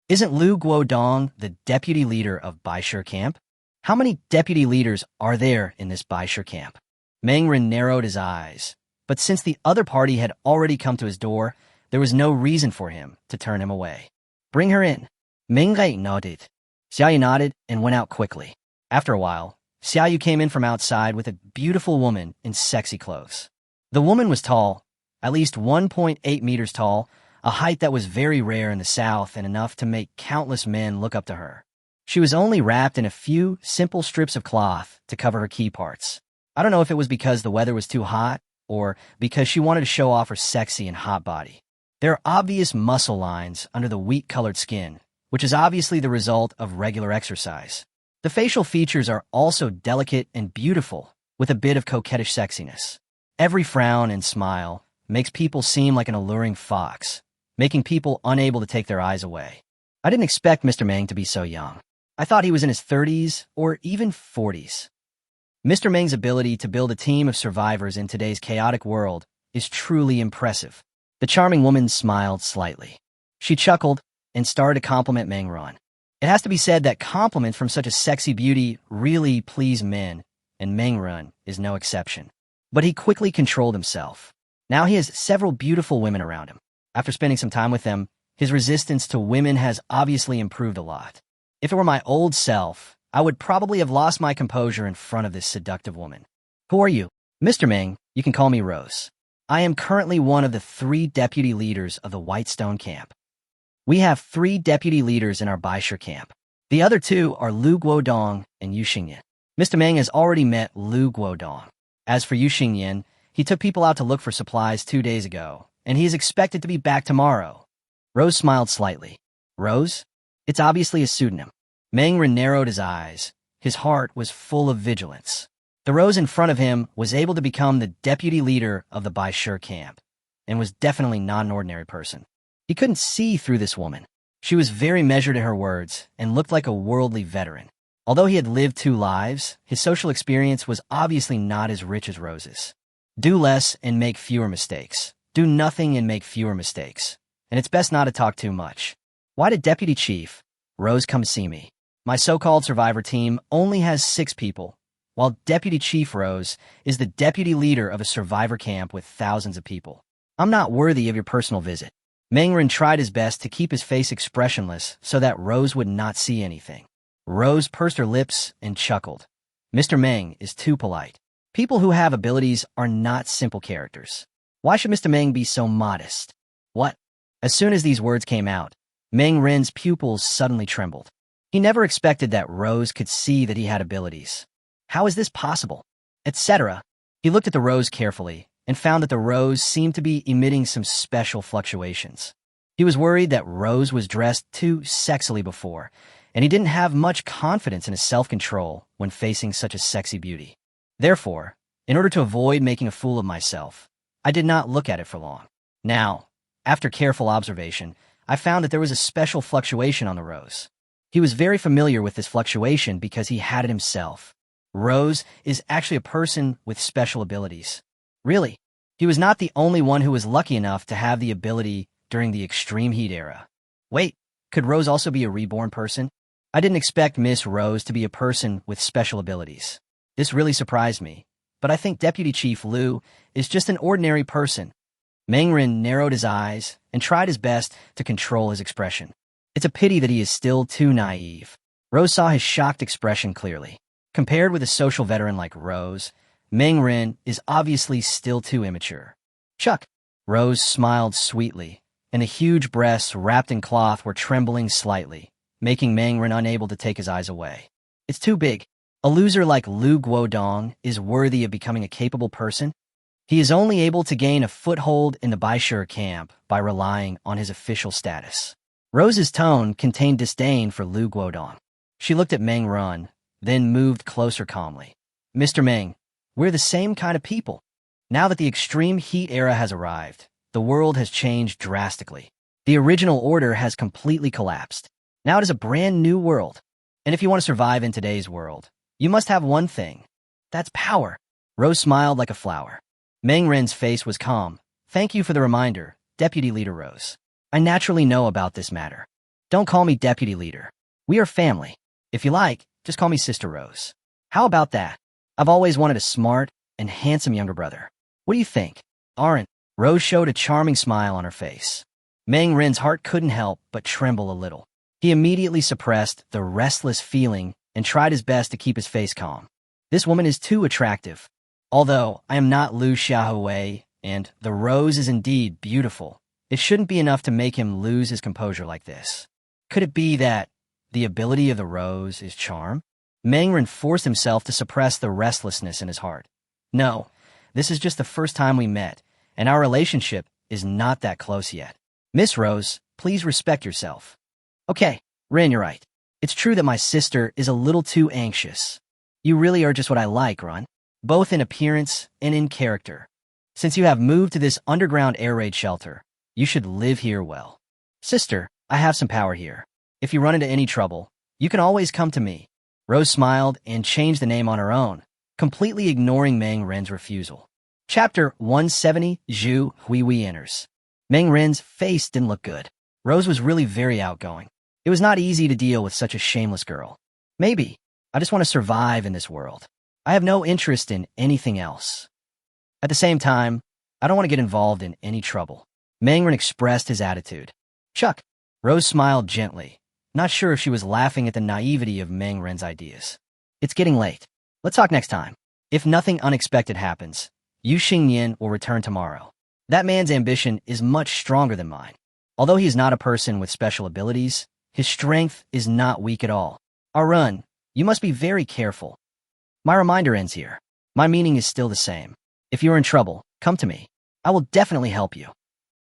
Isn't Lu Guodong the deputy leader of Baishir camp? How many deputy leaders are there in this Baishir camp? Mengren narrowed his eyes, but since the other party had already come to his door, there was no reason for him to turn him away. Bring her in. Mengren nodded. Xiaoyu nodded and went out quickly. After a while, Xiaoyu came in from outside with a beautiful woman in sexy clothes. The woman was tall, at least 1.8 meters tall, a height that was very rare in the South and enough to make countless men look up to her. She was only wrapped in a few simple strips of cloth to cover her key parts. I don't know if it was because the weather was too hot or because she wanted to show off her sexy and hot body. There are obvious muscle lines under the wheat-colored skin, which is obviously the result of regular exercise. The facial features are also delicate and beautiful, with a bit of coquettish sexiness. Every frown and smile makes people seem like an alluring fox, making people unable to take their eyes away. I didn't expect Mr. Meng to be so young. I thought he was in his 30s or even 40s. Mr. Meng's ability to build a team of survivors in today's chaotic world is truly impressive. The charming woman smiled slightly. She chuckled and started to compliment Mengren. It has to be said that compliments from such a sexy beauty really please men, and Mengren is no exception. But he quickly controlled himself. Now he has several beautiful women around him. After spending some time with them, his resistance to women has obviously improved a lot. If it were my old self, I would probably have lost my composure in front of this seductive woman. Who are you? Mr. Meng, you can call me Rose. I am currently one of the 3 deputy leaders of the Whitestone camp. We have 3 deputy leaders in our Baishir camp. The other 2 are Lu Guodong and Yu Xingyan. Mr. Meng has already met Lu Guodong. As for Yu Xingyan, he took people out to look for supplies 2 days ago, and he is expected to be back tomorrow. Rose smiled slightly. Rose? It's obviously a pseudonym. Mengren narrowed his eyes. His heart was full of vigilance. The Rose in front of him was able to become the deputy leader of the Baishir camp, and was definitely not an ordinary person. He couldn't see through this woman. She was very measured in her words and looked like a worldly veteran. Although he had lived 2 lives, his social experience was obviously not as rich as Rose's. Do less and make fewer mistakes. Do nothing and make fewer mistakes. And it's best not to talk too much. Why did Deputy Chief Rose come see me? My so-called survivor team only has 6 people, while Deputy Chief Rose is the deputy leader of a survivor camp with thousands of people. I'm not worthy of your personal visit. Mengren tried his best to keep his face expressionless so that Rose would not see anything. Rose pursed her lips and chuckled. Mr. Meng is too polite. People who have abilities are not simple characters. Why should Mr. Meng be so modest? What? As soon as these words came out, Mengren's pupils suddenly trembled. He never expected that Rose could see that he had abilities. How is this possible? Etc. He looked at the Rose carefully and found that the Rose seemed to be emitting some special fluctuations. He was worried that Rose was dressed too sexily before, and he didn't have much confidence in his self-control when facing such a sexy beauty. Therefore, in order to avoid making a fool of myself, I did not look at it for long. Now, After careful observation, I found that there was a special fluctuation on the rose. He was very familiar with this fluctuation because he had it himself. Rose is actually a person with special abilities. Really, he was not the only one who was lucky enough to have the ability during the extreme heat era. Wait, could Rose also be a reborn person? I didn't expect Miss Rose to be a person with special abilities. This really surprised me, but I think Deputy Chief Liu is just an ordinary person. Mengren narrowed his eyes and tried his best to control his expression. It's a pity that he is still too naive. Rose saw his shocked expression clearly. Compared with a social veteran like Rose, Mengren is obviously still too immature. Chuck. Rose smiled sweetly, and the huge breasts wrapped in cloth were trembling slightly, making Mengren unable to take his eyes away. It's too big. A loser like Lu Guodong is worthy of becoming a capable person. He is only able to gain a foothold in the Baishur camp by relying on his official status. Rose's tone contained disdain for Lu Guodong. She looked at Meng Run, then moved closer calmly. Mr. Meng, we're the same kind of people. Now that the extreme heat era has arrived, the world has changed drastically. The original order has completely collapsed. Now it is a brand new world. And if you want to survive in today's world, you must have one thing. That's power. Rose smiled like a flower. Meng Ren's face was calm. Thank you for the reminder, Deputy Leader Rose. I naturally know about this matter. Don't call me Deputy Leader. We are family. If you like, just call me Sister Rose. How about that? I've always wanted a smart and handsome younger brother. What do you think? Aren't? Rose showed a charming smile on her face. Meng Ren's heart couldn't help but tremble a little. He immediately suppressed the restless feeling and tried his best to keep his face calm. This woman is too attractive. Although I am not Lu Xiaohui, and the rose is indeed beautiful, it shouldn't be enough to make him lose his composure like this. Could it be that the ability of the rose is charm? Mengren forced himself to suppress the restlessness in his heart. No, this is just the first time we met, and our relationship is not that close yet. Miss Rose, please respect yourself. Okay, Ren, you're right. It's true that my sister is a little too anxious. You really are just what I like, Ron. Both in appearance and in character. Since you have moved to this underground air raid shelter, you should live here well. Sister, I have some power here. If you run into any trouble, you can always come to me. Rose smiled and changed the name on her own, completely ignoring Meng Ren's refusal. Chapter 170, Zhu Huihui enters. Meng Ren's face didn't look good. Rose was really very outgoing. It was not easy to deal with such a shameless girl. Maybe. I just want to survive in this world. I have no interest in anything else. At the same time, I don't want to get involved in any trouble. Mengren expressed his attitude. Chuck. Rose smiled gently, not sure if she was laughing at the naivety of Mengren's ideas. It's getting late. Let's talk next time. If nothing unexpected happens, Yu Xingnian will return tomorrow. That man's ambition is much stronger than mine. Although he is not a person with special abilities, his strength is not weak at all. Arun, you must be very careful. My reminder ends here. My meaning is still the same. If you are in trouble, come to me. I will definitely help you.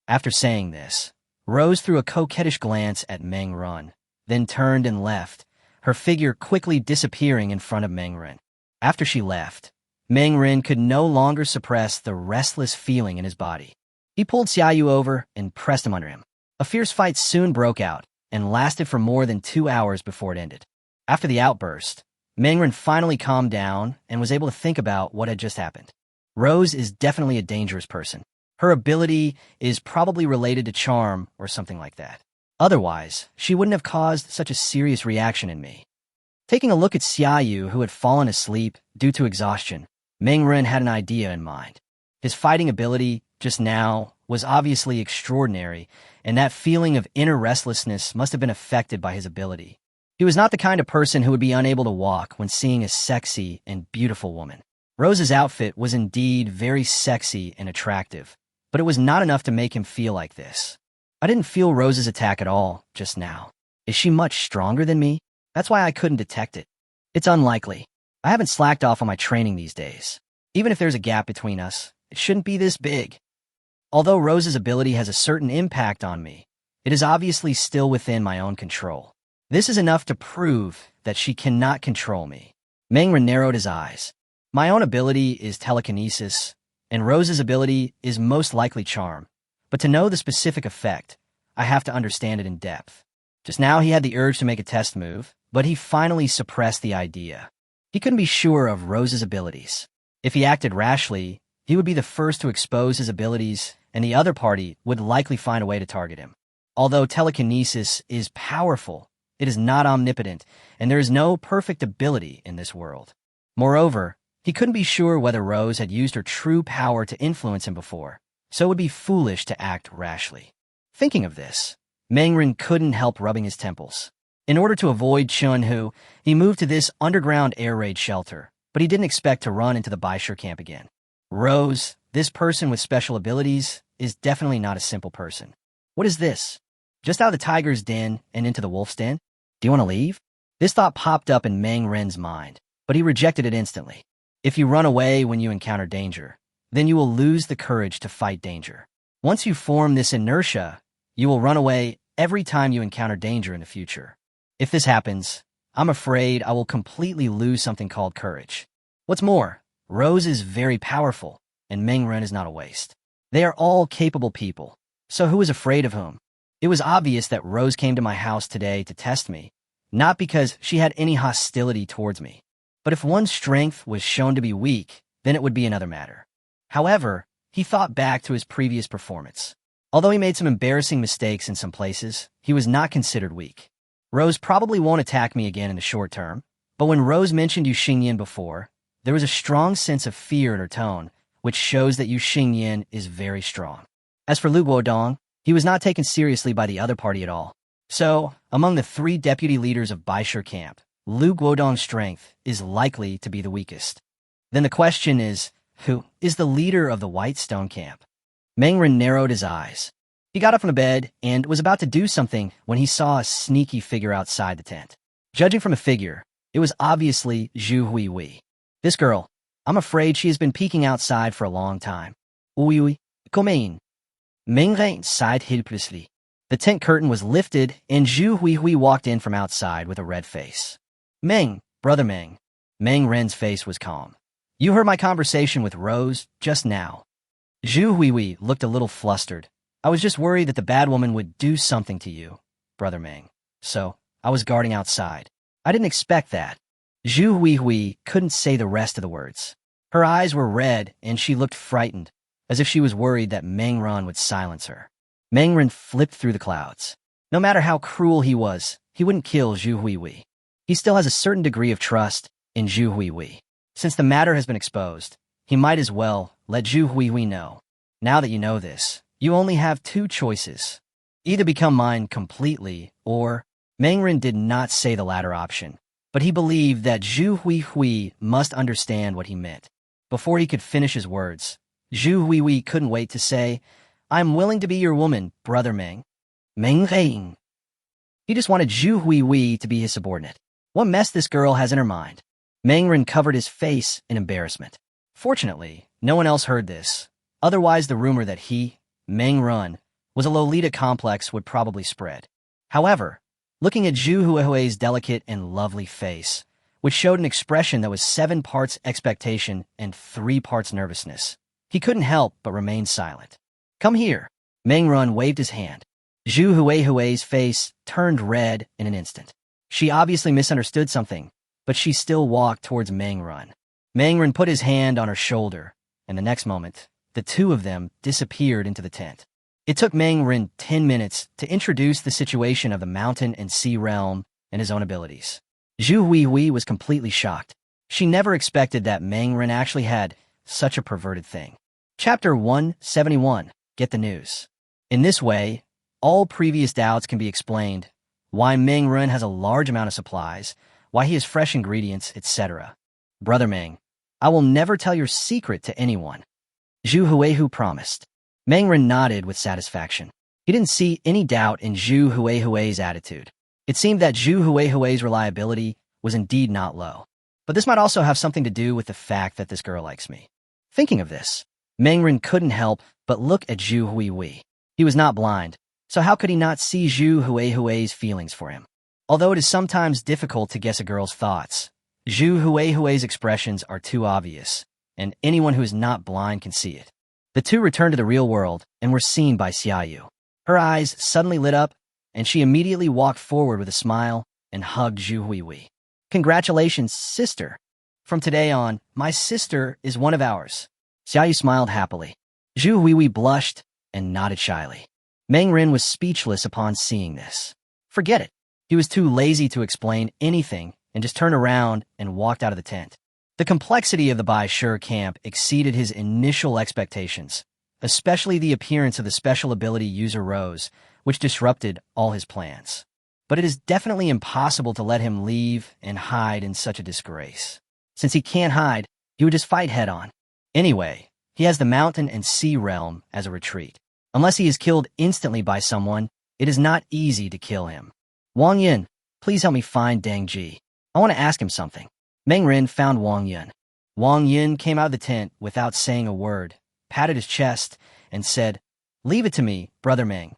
After saying this, Rose threw a coquettish glance at Meng Run, then turned and left, her figure quickly disappearing in front of Meng Ren. After she left, Meng Ren could no longer suppress the restless feeling in his body. He pulled Xiaoyu over and pressed him under him. A fierce fight soon broke out and lasted for more than 2 hours before it ended. After the outburst, Mengren finally calmed down and was able to think about what had just happened. Rose is definitely a dangerous person. Her ability is probably related to charm or something like that. Otherwise, she wouldn't have caused such a serious reaction in me. Taking a look at Xiaoyu, who had fallen asleep due to exhaustion, Mengren had an idea in mind. His fighting ability, just now, was obviously extraordinary, and that feeling of inner restlessness must have been affected by his ability. He was not the kind of person who would be unable to walk when seeing a sexy and beautiful woman. Rose's outfit was indeed very sexy and attractive, but it was not enough to make him feel like this. I didn't feel Rose's attack at all just now. Is she much stronger than me? That's why I couldn't detect it. It's unlikely. I haven't slacked off on my training these days. Even if there's a gap between us, it shouldn't be this big. Although Rose's ability has a certain impact on me, it is obviously still within my own control. This is enough to prove that she cannot control me. Mengren narrowed his eyes. My own ability is telekinesis, and Rose's ability is most likely charm. but to know the specific effect, I have to understand it in depth. Just now he had the urge to make a test move, but he finally suppressed the idea. He couldn't be sure of Rose's abilities. If he acted rashly, he would be the first to expose his abilities, and the other party would likely find a way to target him. Although telekinesis is powerful, it is not omnipotent, and there is no perfect ability in this world. Moreover, he couldn't be sure whether Rose had used her true power to influence him before, so it would be foolish to act rashly. Thinking of this, Mengren couldn't help rubbing his temples. In order to avoid Chun-Hu, he moved to this underground air raid shelter, but he didn't expect to run into the Baisher camp again. Rose, this person with special abilities, is definitely not a simple person. What is this? Just out of the tiger's den and into the wolf's den? Do you want to leave? This thought popped up in Mengren's mind, but he rejected it instantly. If you run away when you encounter danger, then you will lose the courage to fight danger. Once you form this inertia, you will run away every time you encounter danger in the future. If this happens, I'm afraid I will completely lose something called courage. What's more, Rose is very powerful, and Mengren is not a waste. They are all capable people, so who is afraid of whom? It was obvious that Rose came to my house today to test me, not because she had any hostility towards me. But if one's strength was shown to be weak, then it would be another matter. However, he thought back to his previous performance. Although he made some embarrassing mistakes in some places, he was not considered weak. Rose probably won't attack me again in the short term, but when Rose mentioned Yu Xingyin before, there was a strong sense of fear in her tone, which shows that Yu Xingyin is very strong. As for Lu Guodong, he was not taken seriously by the other party at all. So, among the 3 deputy leaders of Baisher camp, Lu Guodong's strength is likely to be the weakest. Then the question is, who is the leader of the White Stone camp? Mengren narrowed his eyes. He got up from the bed and was about to do something when he saw a sneaky figure outside the tent. Judging from the figure, it was obviously Zhu Huihui. This girl, I'm afraid she has been peeking outside for a long time. Oui, come in. Mengren sighed helplessly. The tent curtain was lifted and Zhu Huihui walked in from outside with a red face. Meng, brother Meng. Mengren's face was calm. You heard my conversation with Rose just now. Zhu Huihui looked a little flustered. I was just worried that the bad woman would do something to you, brother Meng. So, I was guarding outside. I didn't expect that. Zhu Huihui couldn't say the rest of the words. Her eyes were red and she looked frightened, as if she was worried that Mengren would silence her. Mengren flipped through the clouds. No matter how cruel he was, he wouldn't kill Zhu Huihui. He still has a certain degree of trust in Zhu Huihui. Since the matter has been exposed, he might as well let Zhu Huihui know. Now that you know this, you only have 2 choices. Either become mine completely, or... Mengren did not say the latter option, but he believed that Zhu Huihui must understand what he meant. Before he could finish his words, Zhu Huihui couldn't wait to say, I'm willing to be your woman, brother Meng. Mengren. He just wanted Zhu Huihui to be his subordinate. What mess this girl has in her mind. Mengren covered his face in embarrassment. Fortunately, no one else heard this. Otherwise, the rumor that he, Mengren, was a Lolita complex would probably spread. However, looking at Zhu Huihui's delicate and lovely face, which showed an expression that was 7 parts expectation and 3 parts nervousness, he couldn't help but remain silent. Come here. Mengren waved his hand. Zhu Huihui's face turned red in an instant. She obviously misunderstood something, but she still walked towards Mengren. Mengren put his hand on her shoulder, and the next moment, the 2 of them disappeared into the tent. It took Mengren 10 minutes to introduce the situation of the mountain and sea realm and his own abilities. Zhu Huihui was completely shocked. She never expected that Mengren actually had such a perverted thing. Chapter 171, Get the News. In this way, all previous doubts can be explained. Why Mengren has a large amount of supplies, why he has fresh ingredients, etc. Brother Meng, I will never tell your secret to anyone. Zhu Huihui promised. Mengren nodded with satisfaction. He didn't see any doubt in Zhu Huihui's attitude. It seemed that Zhu Huihui's reliability was indeed not low. But this might also have something to do with the fact that this girl likes me. Thinking of this, Mengren couldn't help but look at Zhu Huihui. He was not blind, so how could he not see Zhu Huihui's feelings for him? Although it is sometimes difficult to guess a girl's thoughts, Zhu Huihui's expressions are too obvious, and anyone who is not blind can see it. The two returned to the real world and were seen by Xiaoyu. Her eyes suddenly lit up, and she immediately walked forward with a smile and hugged Zhu Huihui. Congratulations, sister. From today on, my sister is one of ours. Xiaoyu smiled happily. Zhu Huihui blushed and nodded shyly. Meng Ren was speechless upon seeing this. Forget it. He was too lazy to explain anything and just turned around and walked out of the tent. The complexity of the Bai Shi camp exceeded his initial expectations, especially the appearance of the special ability user Rose, which disrupted all his plans. But it is definitely impossible to let him leave and hide in such a disgrace. Since he can't hide, he would just fight head-on. Anyway, he has the mountain and sea realm as a retreat. Unless he is killed instantly by someone, it is not easy to kill him. Wang Yin, please help me find Dang Ji. I want to ask him something. Meng Ren found Wang Yin. Wang Yin came out of the tent without saying a word, patted his chest, and said, "Leave it to me, Brother Meng."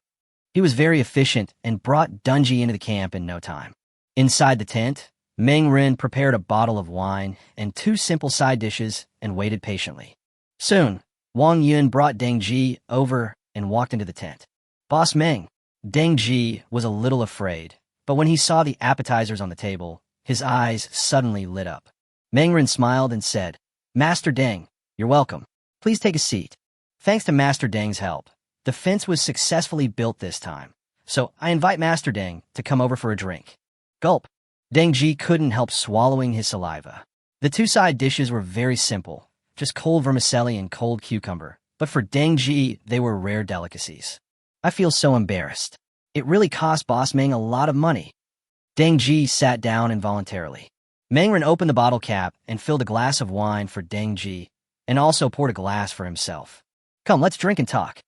He was very efficient and brought Dunji into the camp in no time. Inside the tent, Meng Ren prepared a bottle of wine and 2 simple side dishes and waited patiently. Soon, Wang Yin brought Dang Ji over and walked into the tent. Boss Meng. Dang Ji was a little afraid, but when he saw the appetizers on the table, his eyes suddenly lit up. Meng Ren smiled and said, "Master Dang, you're welcome. Please take a seat." Thanks to Master Dang's help, the fence was successfully built this time, so I invite Master Dang to come over for a drink. Gulp. Dang Ji couldn't help swallowing his saliva. The 2 side dishes were very simple, just cold vermicelli and cold cucumber, but for Dang Ji, they were rare delicacies. I feel so embarrassed. It really cost Boss Meng a lot of money. Dang Ji sat down involuntarily. Meng Ren opened the bottle cap and filled a glass of wine for Dang Ji, and also poured a glass for himself. Come, let's drink and talk.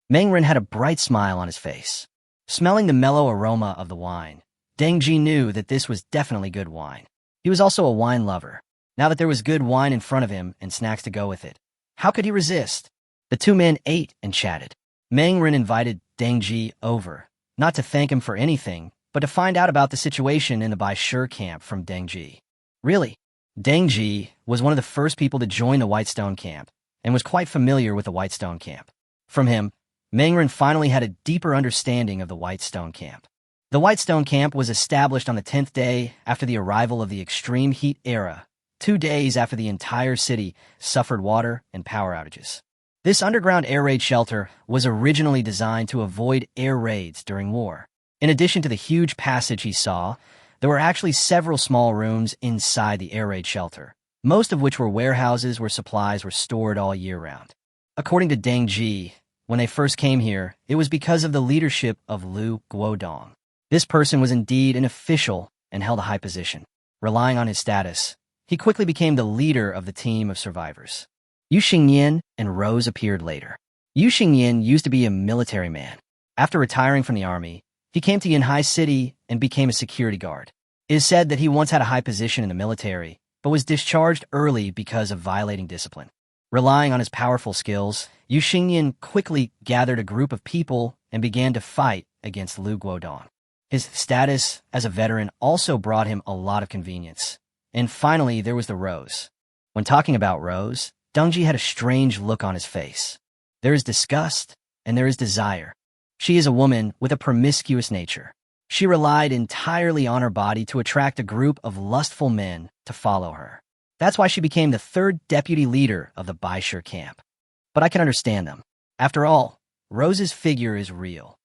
Meng Ren had a bright smile on his face. Smelling the mellow aroma of the wine, Dang Ji knew that this was definitely good wine. He was also a wine lover. Now that there was good wine in front of him and snacks to go with it, how could he resist? The 2 men ate and chatted. Meng Ren invited Dang Ji over, not to thank him for anything, but to find out about the situation in the Bai Shi camp from Dang Ji. Really, Dang Ji was one of the first people to join the Whitestone camp, and was quite familiar with the Whitestone camp. From him, Meng Ren finally had a deeper understanding of the Whitestone camp. The Whitestone camp was established on the 10th day after the arrival of the extreme heat era, 2 days after the entire city suffered water and power outages. This underground air raid shelter was originally designed to avoid air raids during war. In addition to the huge passage he saw, there were actually several small rooms inside the air raid shelter, most of which were warehouses where supplies were stored all year round. According to Dang Ji, when they first came here, it was because of the leadership of Lu Guodong. This person was indeed an official and held a high position. Relying on his status, he quickly became the leader of the team of survivors. Yu Xingyan and Rose appeared later. Yu Xingyan used to be a military man. After retiring from the army, he came to Yanhai City and became a security guard. It is said that he once had a high position in the military, but was discharged early because of violating discipline. Relying on his powerful skills, Yu Xingyan quickly gathered a group of people and began to fight against Lu Guodong. His status as a veteran also brought him a lot of convenience. And finally, there was the Rose. When talking about Rose, Dungji had a strange look on his face. There is disgust, and there is desire. She is a woman with a promiscuous nature. She relied entirely on her body to attract a group of lustful men to follow her. That's why she became the 3rd deputy leader of the Bai Shi camp. But I can understand them. After all, Rose's figure is real.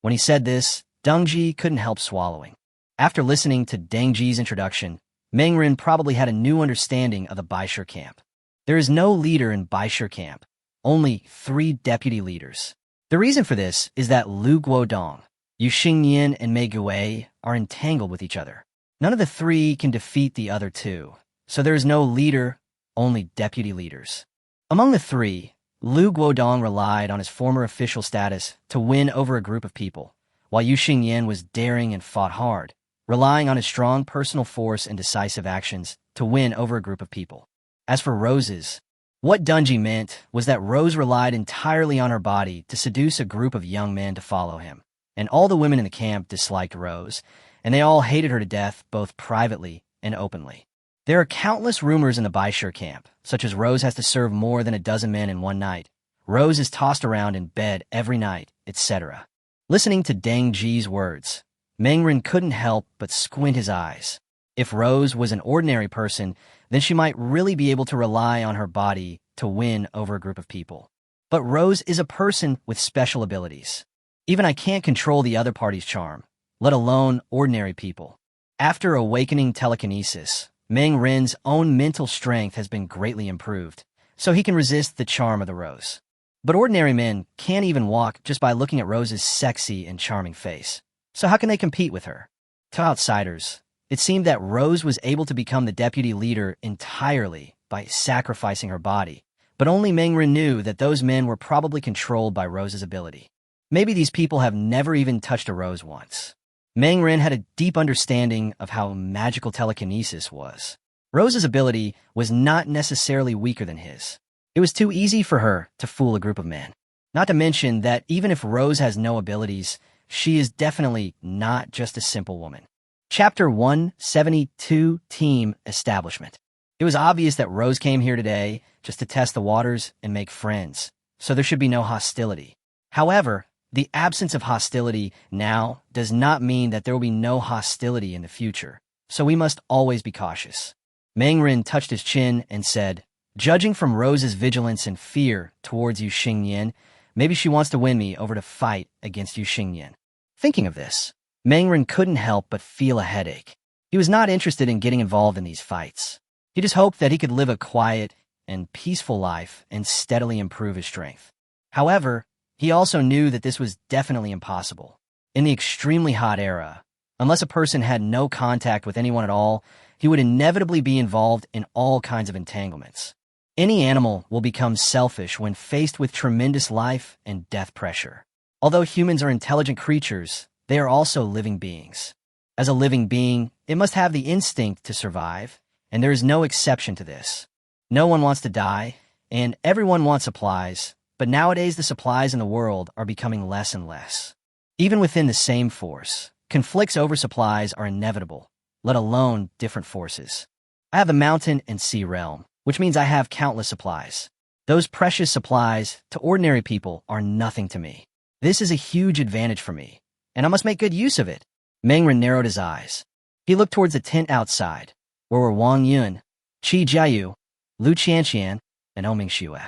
When he said this, Dungji couldn't help swallowing. After listening to Dang Ji's introduction, Meng Ren probably had a new understanding of the Bai Shi camp. There is no leader in Bai Shi camp, only 3 deputy leaders. The reason for this is that Lu Guodong, Yu Xingyan, and Mei Gui are entangled with each other. None of the 3 can defeat the other 2, so there is no leader, only deputy leaders. Among the 3, Lu Guodong relied on his former official status to win over a group of people, while Yu Xingyan was daring and fought hard, relying on his strong personal force and decisive actions to win over a group of people. As for Rose's, what Dungji meant was that Rose relied entirely on her body to seduce a group of young men to follow him, and all the women in the camp disliked Rose, and they all hated her to death both privately and openly. There are countless rumors in the Bai Shi camp, such as Rose has to serve more than a dozen men in one night, Rose is tossed around in bed every night, etc. Listening to Deng Ji's words, Mengren couldn't help but squint his eyes. If Rose was an ordinary person, then she might really be able to rely on her body to win over a group of people. But Rose is a person with special abilities. Even I can't control the other party's charm, let alone ordinary people. After awakening telekinesis, Meng Ren's own mental strength has been greatly improved, so he can resist the charm of the Rose. But ordinary men can't even walk just by looking at Rose's sexy and charming face. So how can they compete with her? To outsiders, it seemed that Rose was able to become the deputy leader entirely by sacrificing her body, but only Meng Ren knew that those men were probably controlled by Rose's ability. Maybe these people have never even touched a Rose once. Meng Ren had a deep understanding of how magical telekinesis was. Rose's ability was not necessarily weaker than his. It was too easy for her to fool a group of men. Not to mention that even if Rose has no abilities, she is definitely not just a simple woman. Chapter 172, Team Establishment. It was obvious that Rose came here today just to test the waters and make friends, so there should be no hostility. However, the absence of hostility now does not mean that there will be no hostility in the future, so we must always be cautious. Meng Ren touched his chin and said, "Judging from Rose's vigilance and fear towards Yu Xingyan, maybe she wants to win me over to fight against Yu Xingyan." Thinking of this, Meng Ren couldn't help but feel a headache. He was not interested in getting involved in these fights. He just hoped that he could live a quiet and peaceful life and steadily improve his strength. However, he also knew that this was definitely impossible. In the extremely hot era, unless a person had no contact with anyone at all, he would inevitably be involved in all kinds of entanglements. Any animal will become selfish when faced with tremendous life and death pressure. Although humans are intelligent creatures, they are also living beings. As a living being, it must have the instinct to survive, and there is no exception to this. No one wants to die, and everyone wants supplies, but nowadays the supplies in the world are becoming less and less. Even within the same force, conflicts over supplies are inevitable, let alone different forces. I have the mountain and sea realm, which means I have countless supplies. Those precious supplies, to ordinary people, are nothing to me. This is a huge advantage for me, and I must make good use of it. Meng Ren narrowed his eyes. He looked towards the tent outside, where were Wang Yun, Qi Jiayu, Lu Qianqian, and Oming Xue.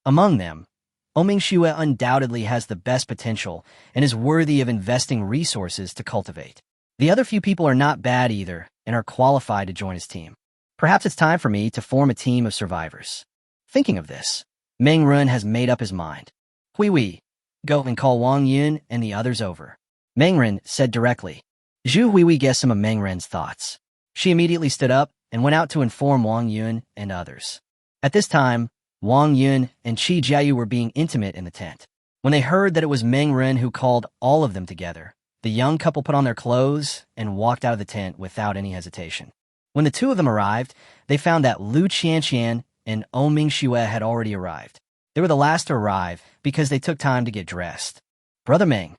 Among them, Oming Xue undoubtedly has the best potential and is worthy of investing resources to cultivate. The other few people are not bad either and are qualified to join his team. Perhaps it's time for me to form a team of survivors. Thinking of this, Meng Ren has made up his mind. Hui, go and call Wang Yun and the others over. Meng Ren said directly. Zhu Hui guessed some of Meng Ren's thoughts. She immediately stood up and went out to inform Wang Yun and others. At this time, Wang Yun and Qi Jiayu were being intimate in the tent. When they heard that it was Meng Ren who called all of them together, the young couple put on their clothes and walked out of the tent without any hesitation. When the two of them arrived, they found that Lu Qianqian and Oming Xue had already arrived. They were the last to arrive because they took time to get dressed. Brother Meng.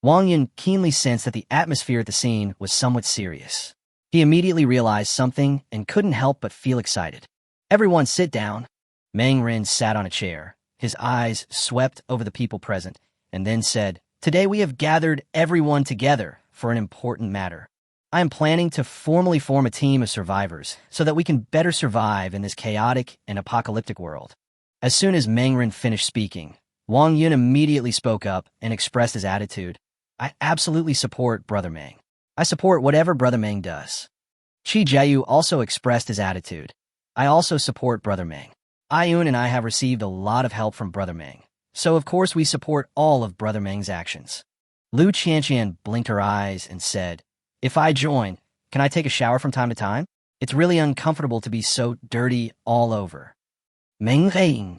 Wang Yun keenly sensed that the atmosphere at the scene was somewhat serious. He immediately realized something and couldn't help but feel excited. Everyone sit down. Meng Ren sat on a chair. His eyes swept over the people present and then said, "Today we have gathered everyone together for an important matter. I am planning to formally form a team of survivors so that we can better survive in this chaotic and apocalyptic world." As soon as Meng Ren finished speaking, Wang Yun immediately spoke up and expressed his attitude. "I absolutely support Brother Meng. I support whatever Brother Meng does." Qi Jiayu also expressed his attitude. "I also support Brother Meng. Ayun and I have received a lot of help from Brother Meng, so of course we support all of Brother Meng's actions." Lu Qianqian blinked her eyes and said, "If I join, can I take a shower from time to time? It's really uncomfortable to be so dirty all over." Meng Ren.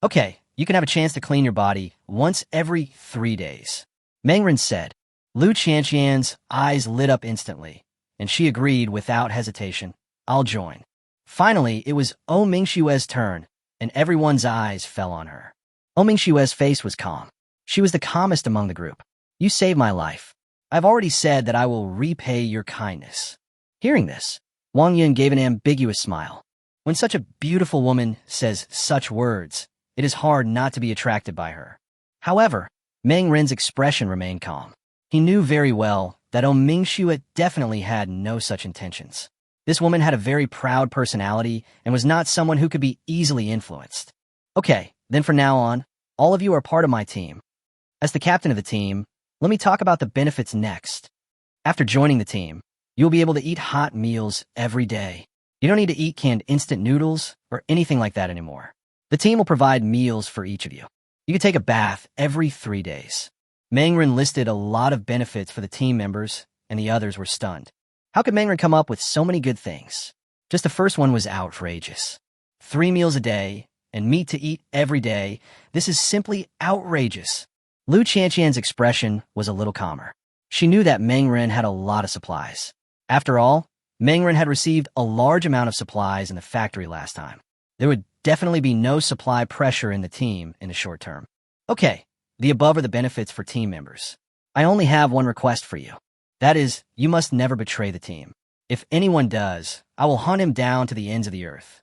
"Okay, you can have a chance to clean your body once every 3 days," Meng Ren said. Lu Qianqian's eyes lit up instantly, and she agreed without hesitation. "I'll join." Finally, it was Oming Xue's turn, and everyone's eyes fell on her. Oming Xue's face was calm. She was the calmest among the group. "You saved my life. I've already said that I will repay your kindness." Hearing this, Wang Yun gave an ambiguous smile. When such a beautiful woman says such words, it is hard not to be attracted by her. However, Meng Ren's expression remained calm. He knew very well that Mingxue definitely had no such intentions. This woman had a very proud personality and was not someone who could be easily influenced. Okay, then from now on, all of you are part of my team. As the captain of the team, let me talk about the benefits next. After joining the team, you'll be able to eat hot meals every day. You don't need to eat canned instant noodles or anything like that anymore. The team will provide meals for each of you. You can take a bath every 3 days. Mengren listed a lot of benefits for the team members, and the others were stunned. How could Mengren come up with so many good things? Just the first one was outrageous. 3 meals a day, and meat to eat every day. This is simply outrageous. Lu Qianqian's expression was a little calmer. She knew that Mengren had a lot of supplies. After all, Mengren had received a large amount of supplies in the factory last time. There would definitely be no supply pressure in the team in the short term. Okay, the above are the benefits for team members. I only have one request for you. That is, you must never betray the team. If anyone does, I will hunt him down to the ends of the earth.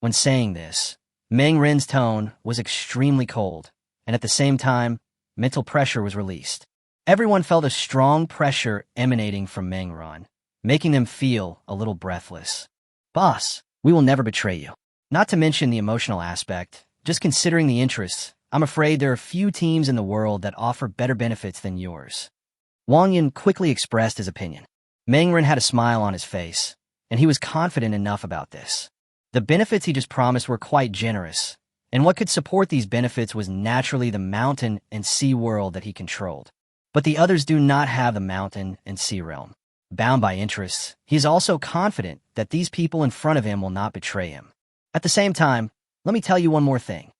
When saying this, Meng Ren's tone was extremely cold, and at the same time, mental pressure was released. Everyone felt a strong pressure emanating from Meng Ren, making them feel a little breathless. Boss, we will never betray you. Not to mention the emotional aspect, just considering the interests, I'm afraid there are few teams in the world that offer better benefits than yours. Wang Yin quickly expressed his opinion. Meng Ren had a smile on his face, and he was confident enough about this. The benefits he just promised were quite generous, and what could support these benefits was naturally the mountain and sea world that he controlled. But the others do not have the mountain and sea realm. Bound by interests, he is also confident that these people in front of him will not betray him. At the same time, let me tell you one more thing.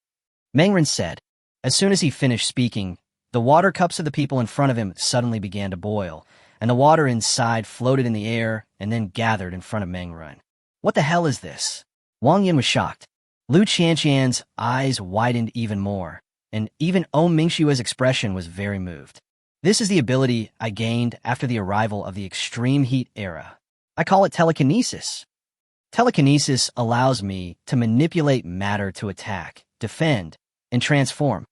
Meng Ren said. As soon as he finished speaking, the water cups of the people in front of him suddenly began to boil, and the water inside floated in the air and then gathered in front of Meng Ren. What the hell is this? Wang Yin was shocked. Lu Qianqian's eyes widened even more, and even Mingxue's expression was very moved. This is the ability I gained after the arrival of the extreme heat era. I call it telekinesis. Telekinesis allows me to manipulate matter to attack, defend, and transform.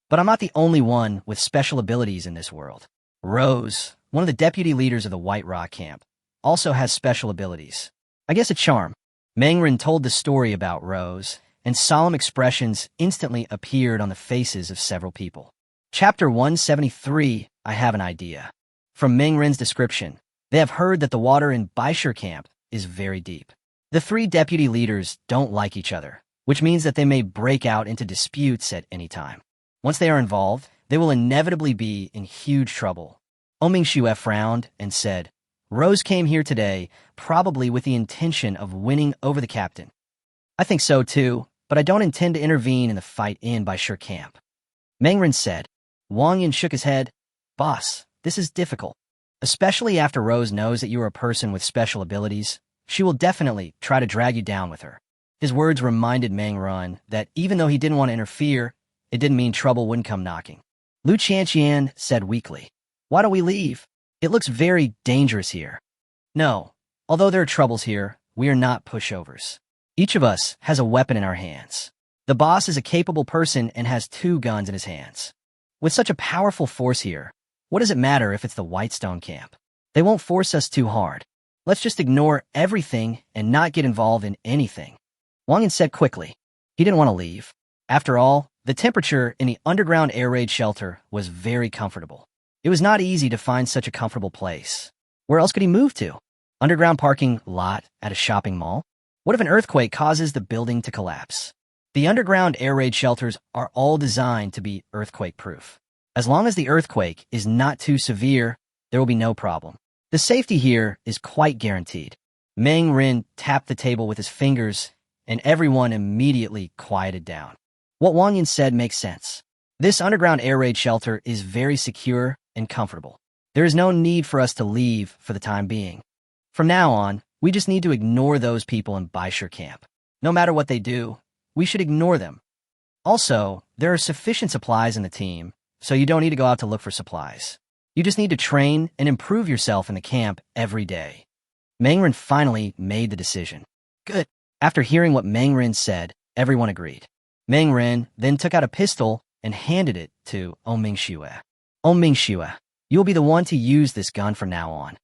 But I'm not the only one with special abilities in this world. Rose, one of the deputy leaders of the White Rock camp, also has special abilities. I guess a charm. Meng Ren told the story about Rose, and solemn expressions instantly appeared on the faces of several people. Chapter 173, I have an idea. From Meng Ren's description, they have heard that the water in Baishir camp is very deep. The 3 deputy leaders don't like each other, which means that they may break out into disputes at any time. Once they are involved, they will inevitably be in huge trouble. Mingxue frowned and said, Rose came here today, probably with the intention of winning over the captain. I think so too, but I don't intend to intervene in the fight in Baishir camp. Meng Ren said. Wang Yin shook his head. Boss, this is difficult. Especially after Rose knows that you are a person with special abilities, she will definitely try to drag you down with her. His words reminded Meng Ren that even though he didn't want to interfere, it didn't mean trouble wouldn't come knocking. Lu Qianqian said weakly, Why don't we leave? It looks very dangerous here. No, although there are troubles here, we are not pushovers. Each of us has a weapon in our hands. The boss is a capable person and has 2 guns in his hands. With such a powerful force here, what does it matter if it's the Whitestone camp? They won't force us too hard. Let's just ignore everything and not get involved in anything. Wang Yin said quickly. He didn't want to leave. After all, the temperature in the underground air raid shelter was very comfortable. It was not easy to find such a comfortable place. Where else could he move to? Underground parking lot at a shopping mall? What if an earthquake causes the building to collapse? The underground air raid shelters are all designed to be earthquake-proof. As long as the earthquake is not too severe, there will be no problem. The safety here is quite guaranteed. Meng Ren tapped the table with his fingers, and everyone immediately quieted down. What Wang Yin said makes sense. This underground air raid shelter is very secure and comfortable. There is no need for us to leave for the time being. From now on, we just need to ignore those people in Baishir camp. No matter what they do, we should ignore them. Also, there are sufficient supplies in the team, so you don't need to go out to look for supplies. You just need to train and improve yourself in the camp every day. Meng Ren finally made the decision. Good. After hearing what Meng Ren said, everyone agreed. Meng Ren then took out a pistol and handed it to Mingxue. Mingxue, you will be the one to use this gun from now on.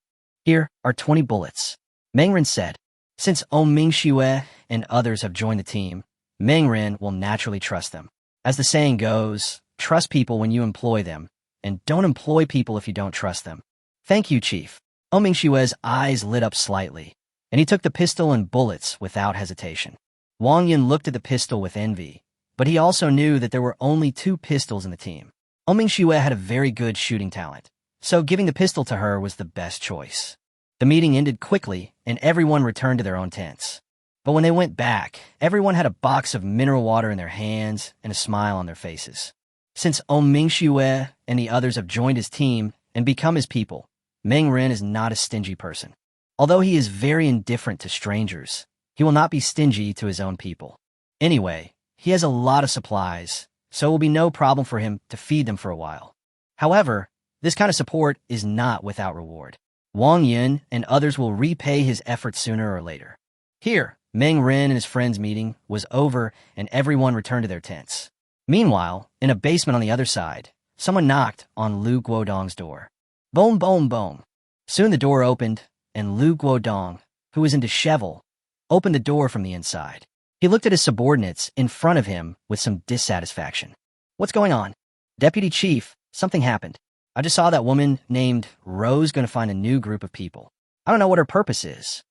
Here are 20 bullets. Meng Ren said. Since Mingxue and others have joined the team, Meng Ren will naturally trust them. As the saying goes, trust people when you employ them, and don't employ people if you don't trust them. Thank you, Chief. Mingxue's eyes lit up slightly, and he took the pistol and bullets without hesitation. Wang Yun looked at the pistol with envy, but he also knew that there were only 2 pistols in the team. Mingxue had a very good shooting talent, so giving the pistol to her was the best choice. The meeting ended quickly, and everyone returned to their own tents. But when they went back, everyone had a box of mineral water in their hands and a smile on their faces. Since Mingxue and the others have joined his team and become his people, Meng Ren is not a stingy person. Although he is very indifferent to strangers, he will not be stingy to his own people. Anyway, he has a lot of supplies, so it will be no problem for him to feed them for a while. However, this kind of support is not without reward. Wang Yun and others will repay his efforts sooner or later. Here, Meng Ren and his friends' meeting was over and everyone returned to their tents. Meanwhile, in a basement on the other side, someone knocked on Lu Guodong's door. Boom, boom, boom. Soon the door opened, and Lu Guodong, who was in dishevel, opened the door from the inside. He looked at his subordinates in front of him with some dissatisfaction. What's going on? Deputy Chief, something happened. I just saw that woman named Rose going to find a new group of people. I don't know what her purpose is.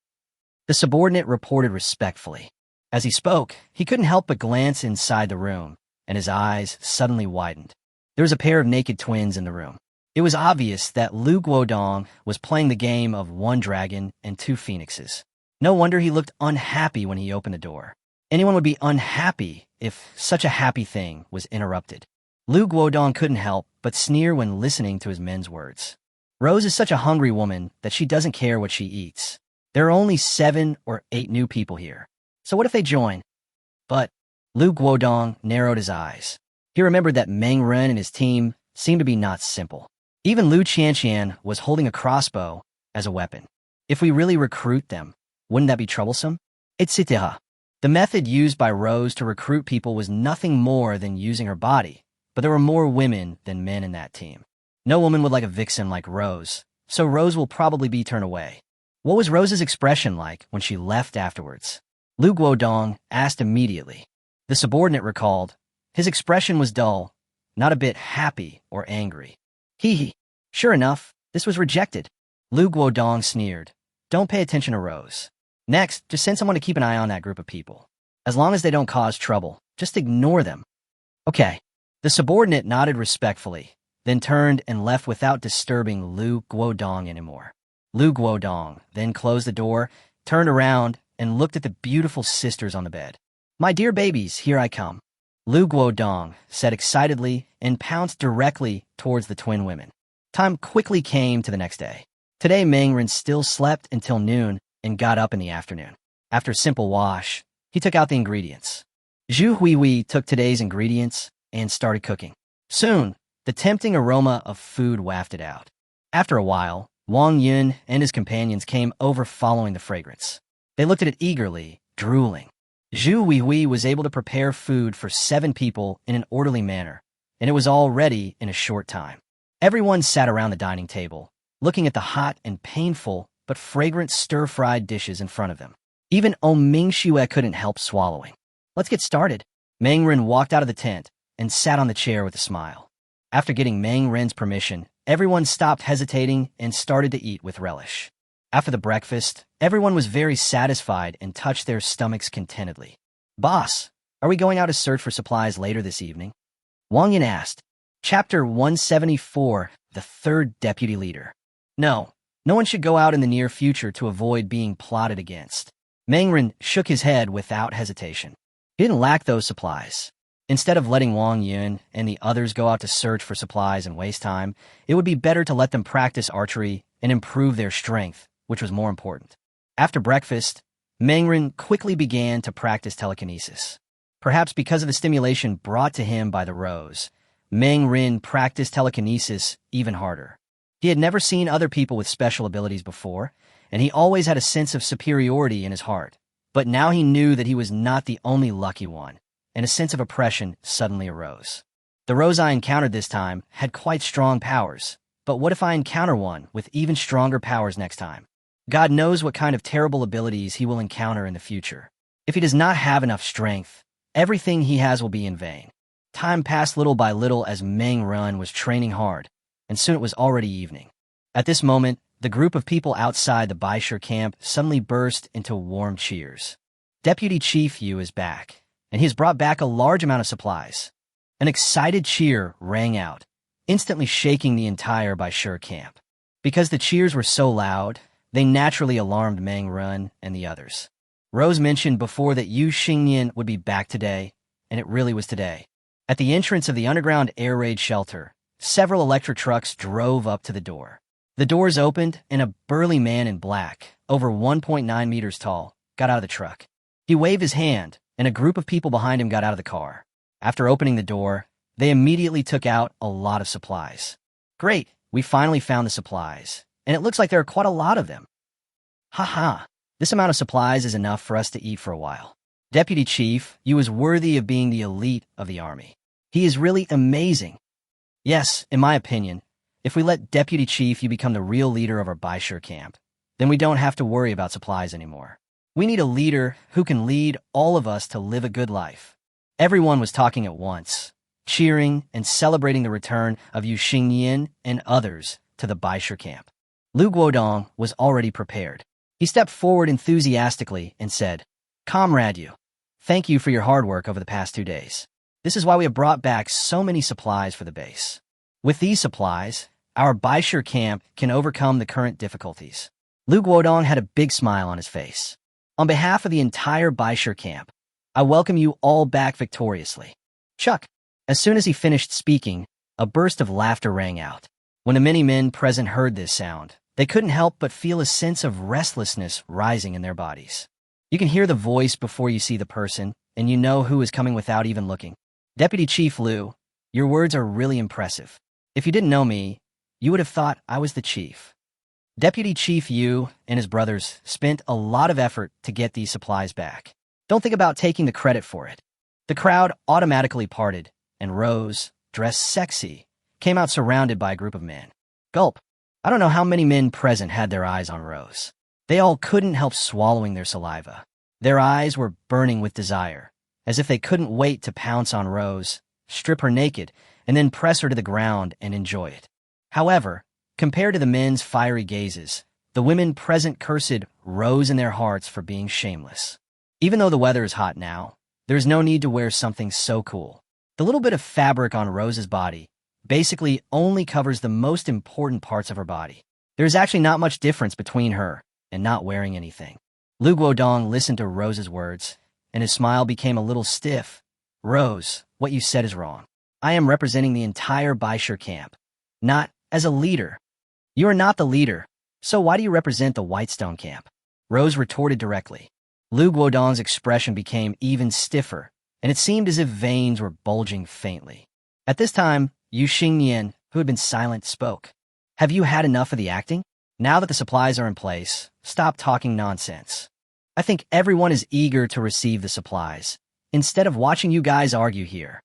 The subordinate reported respectfully. As he spoke, he couldn't help but glance inside the room, and his eyes suddenly widened. There was a pair of naked twins in the room. It was obvious that Lu Guodong was playing the game of 1 dragon and 2 phoenixes. No wonder he looked unhappy when he opened the door. Anyone would be unhappy if such a happy thing was interrupted. Lu Guodong couldn't help but sneer when listening to his men's words. Rose is such a hungry woman that she doesn't care what she eats. There are only 7 or 8 new people here. So what if they join? But Lu Guodong narrowed his eyes. He remembered that Meng Ren and his team seemed to be not simple. Even Lu Qianqian was holding a crossbow as a weapon. If we really recruit them, wouldn't that be troublesome? Etc. The method used by Rose to recruit people was nothing more than using her body, but there were more women than men in that team. No woman would like a vixen like Rose, so Rose will probably be turned away. What was Rose's expression like when she left afterwards? Lu Guodong asked immediately. The subordinate recalled. His expression was dull, not a bit happy or angry. Hee. Sure enough, this was rejected. Lu Guodong sneered. Don't pay attention to Rose. Next, just send someone to keep an eye on that group of people. As long as they don't cause trouble, just ignore them. Okay. The subordinate nodded respectfully, then turned and left without disturbing Lu Guodong anymore. Lu Guodong then closed the door, turned around, and looked at the beautiful sisters on the bed. My dear babies, here I come. Lu Guodong said excitedly and pounced directly towards the twin women. Time quickly came to the next day. Today, Meng Ren still slept until noon and got up in the afternoon. After a simple wash, he took out the ingredients. Zhu Huihui took today's ingredients and started cooking. Soon, the tempting aroma of food wafted out. After a while, Wang Yun and his companions came over following the fragrance. They looked at it eagerly, drooling. Zhu Huihui was able to prepare food for 7 people in an orderly manner, and it was all ready in a short time. Everyone sat around the dining table, looking at the hot and painful but fragrant stir-fried dishes in front of them. Even Mingxue couldn't help swallowing. Let's get started. Meng Ren walked out of the tent and sat on the chair with a smile. After getting Meng Ren's permission, everyone stopped hesitating and started to eat with relish. After the breakfast, everyone was very satisfied and touched their stomachs contentedly. Boss, are we going out to search for supplies later this evening? Wang Yin asked. Chapter 174, The Third Deputy Leader. No one should go out in the near future to avoid being plotted against. Meng Ren shook his head without hesitation. He didn't lack those supplies. Instead of letting Wang Yun and the others go out to search for supplies and waste time, it would be better to let them practice archery and improve their strength, which was more important. After breakfast, Meng Ren quickly began to practice telekinesis. Perhaps because of the stimulation brought to him by the rose, Meng Ren practiced telekinesis even harder. He had never seen other people with special abilities before, and he always had a sense of superiority in his heart. But now he knew that he was not the only lucky one. and a sense of oppression suddenly arose. The Rose I encountered this time had quite strong powers, but what if I encounter one with even stronger powers next time? God knows what kind of terrible abilities he will encounter in the future. If he does not have enough strength, everything he has will be in vain. Time passed little by little as Meng Run was training hard, and soon it was already evening. At this moment, the group of people outside the Baisher camp suddenly burst into warm cheers. Deputy Chief Yu is back, and he has brought back a large amount of supplies. An excited cheer rang out, instantly shaking the entire Baisher camp. Because the cheers were so loud, they naturally alarmed Meng Run and the others. Rose mentioned before that Yu Xingyan would be back today, and it really was today. At the entrance of the underground air raid shelter, several electric trucks drove up to the door. The doors opened, and a burly man in black, over 1.9 meters tall, got out of the truck. He waved his hand, and a group of people behind him got out of the car. After opening the door, they immediately took out a lot of supplies. Great, we finally found the supplies, and it looks like there are quite a lot of them. Haha, this amount of supplies is enough for us to eat for a while. Deputy Chief, you is worthy of being the elite of the army. He is really amazing. Yes, in my opinion, if we let Deputy Chief you become the real leader of our Baisher camp, then we don't have to worry about supplies anymore. We need a leader who can lead all of us to live a good life. Everyone was talking at once, cheering and celebrating the return of Yu Xingyan and others to the Baisher camp. Lu Guodong was already prepared. He stepped forward enthusiastically and said, "Comrade Yu, thank you for your hard work over the past 2 days. This is why we have brought back so many supplies for the base. With these supplies, our Baisher camp can overcome the current difficulties." Lu Guodong had a big smile on his face. "On behalf of the entire Baisher camp, I welcome you all back victoriously. Chuck." As soon as he finished speaking, a burst of laughter rang out. When the many men present heard this sound, they couldn't help but feel a sense of restlessness rising in their bodies. You can hear the voice before you see the person, and you know who is coming without even looking. Deputy Chief Lu, your words are really impressive. If you didn't know me, you would have thought I was the chief. Deputy Chief Yu and his brothers spent a lot of effort to get these supplies back. Don't think about taking the credit for it. The crowd automatically parted, and Rose, dressed sexy, came out surrounded by a group of men. Gulp. I don't know how many men present had their eyes on Rose. They all couldn't help swallowing their saliva. Their eyes were burning with desire, as if they couldn't wait to pounce on Rose, strip her naked, and then press her to the ground and enjoy it. However, compared to the men's fiery gazes, the women present cursed Rose in their hearts for being shameless. Even though the weather is hot now, there's no need to wear something so cool. The little bit of fabric on Rose's body basically only covers the most important parts of her body. There's actually not much difference between her and not wearing anything. Lu Guodong listened to Rose's words, and his smile became a little stiff. "Rose, what you said is wrong. I am representing the entire Baisher camp, not as a leader. You are not the leader, so why do you represent the Whitestone camp?" Rose retorted directly. Lu Guodong's expression became even stiffer, and it seemed as if veins were bulging faintly. At this time, Yu Xingyan, who had been silent, spoke. "Have you had enough of the acting? Now that the supplies are in place, stop talking nonsense. I think everyone is eager to receive the supplies, instead of watching you guys argue here.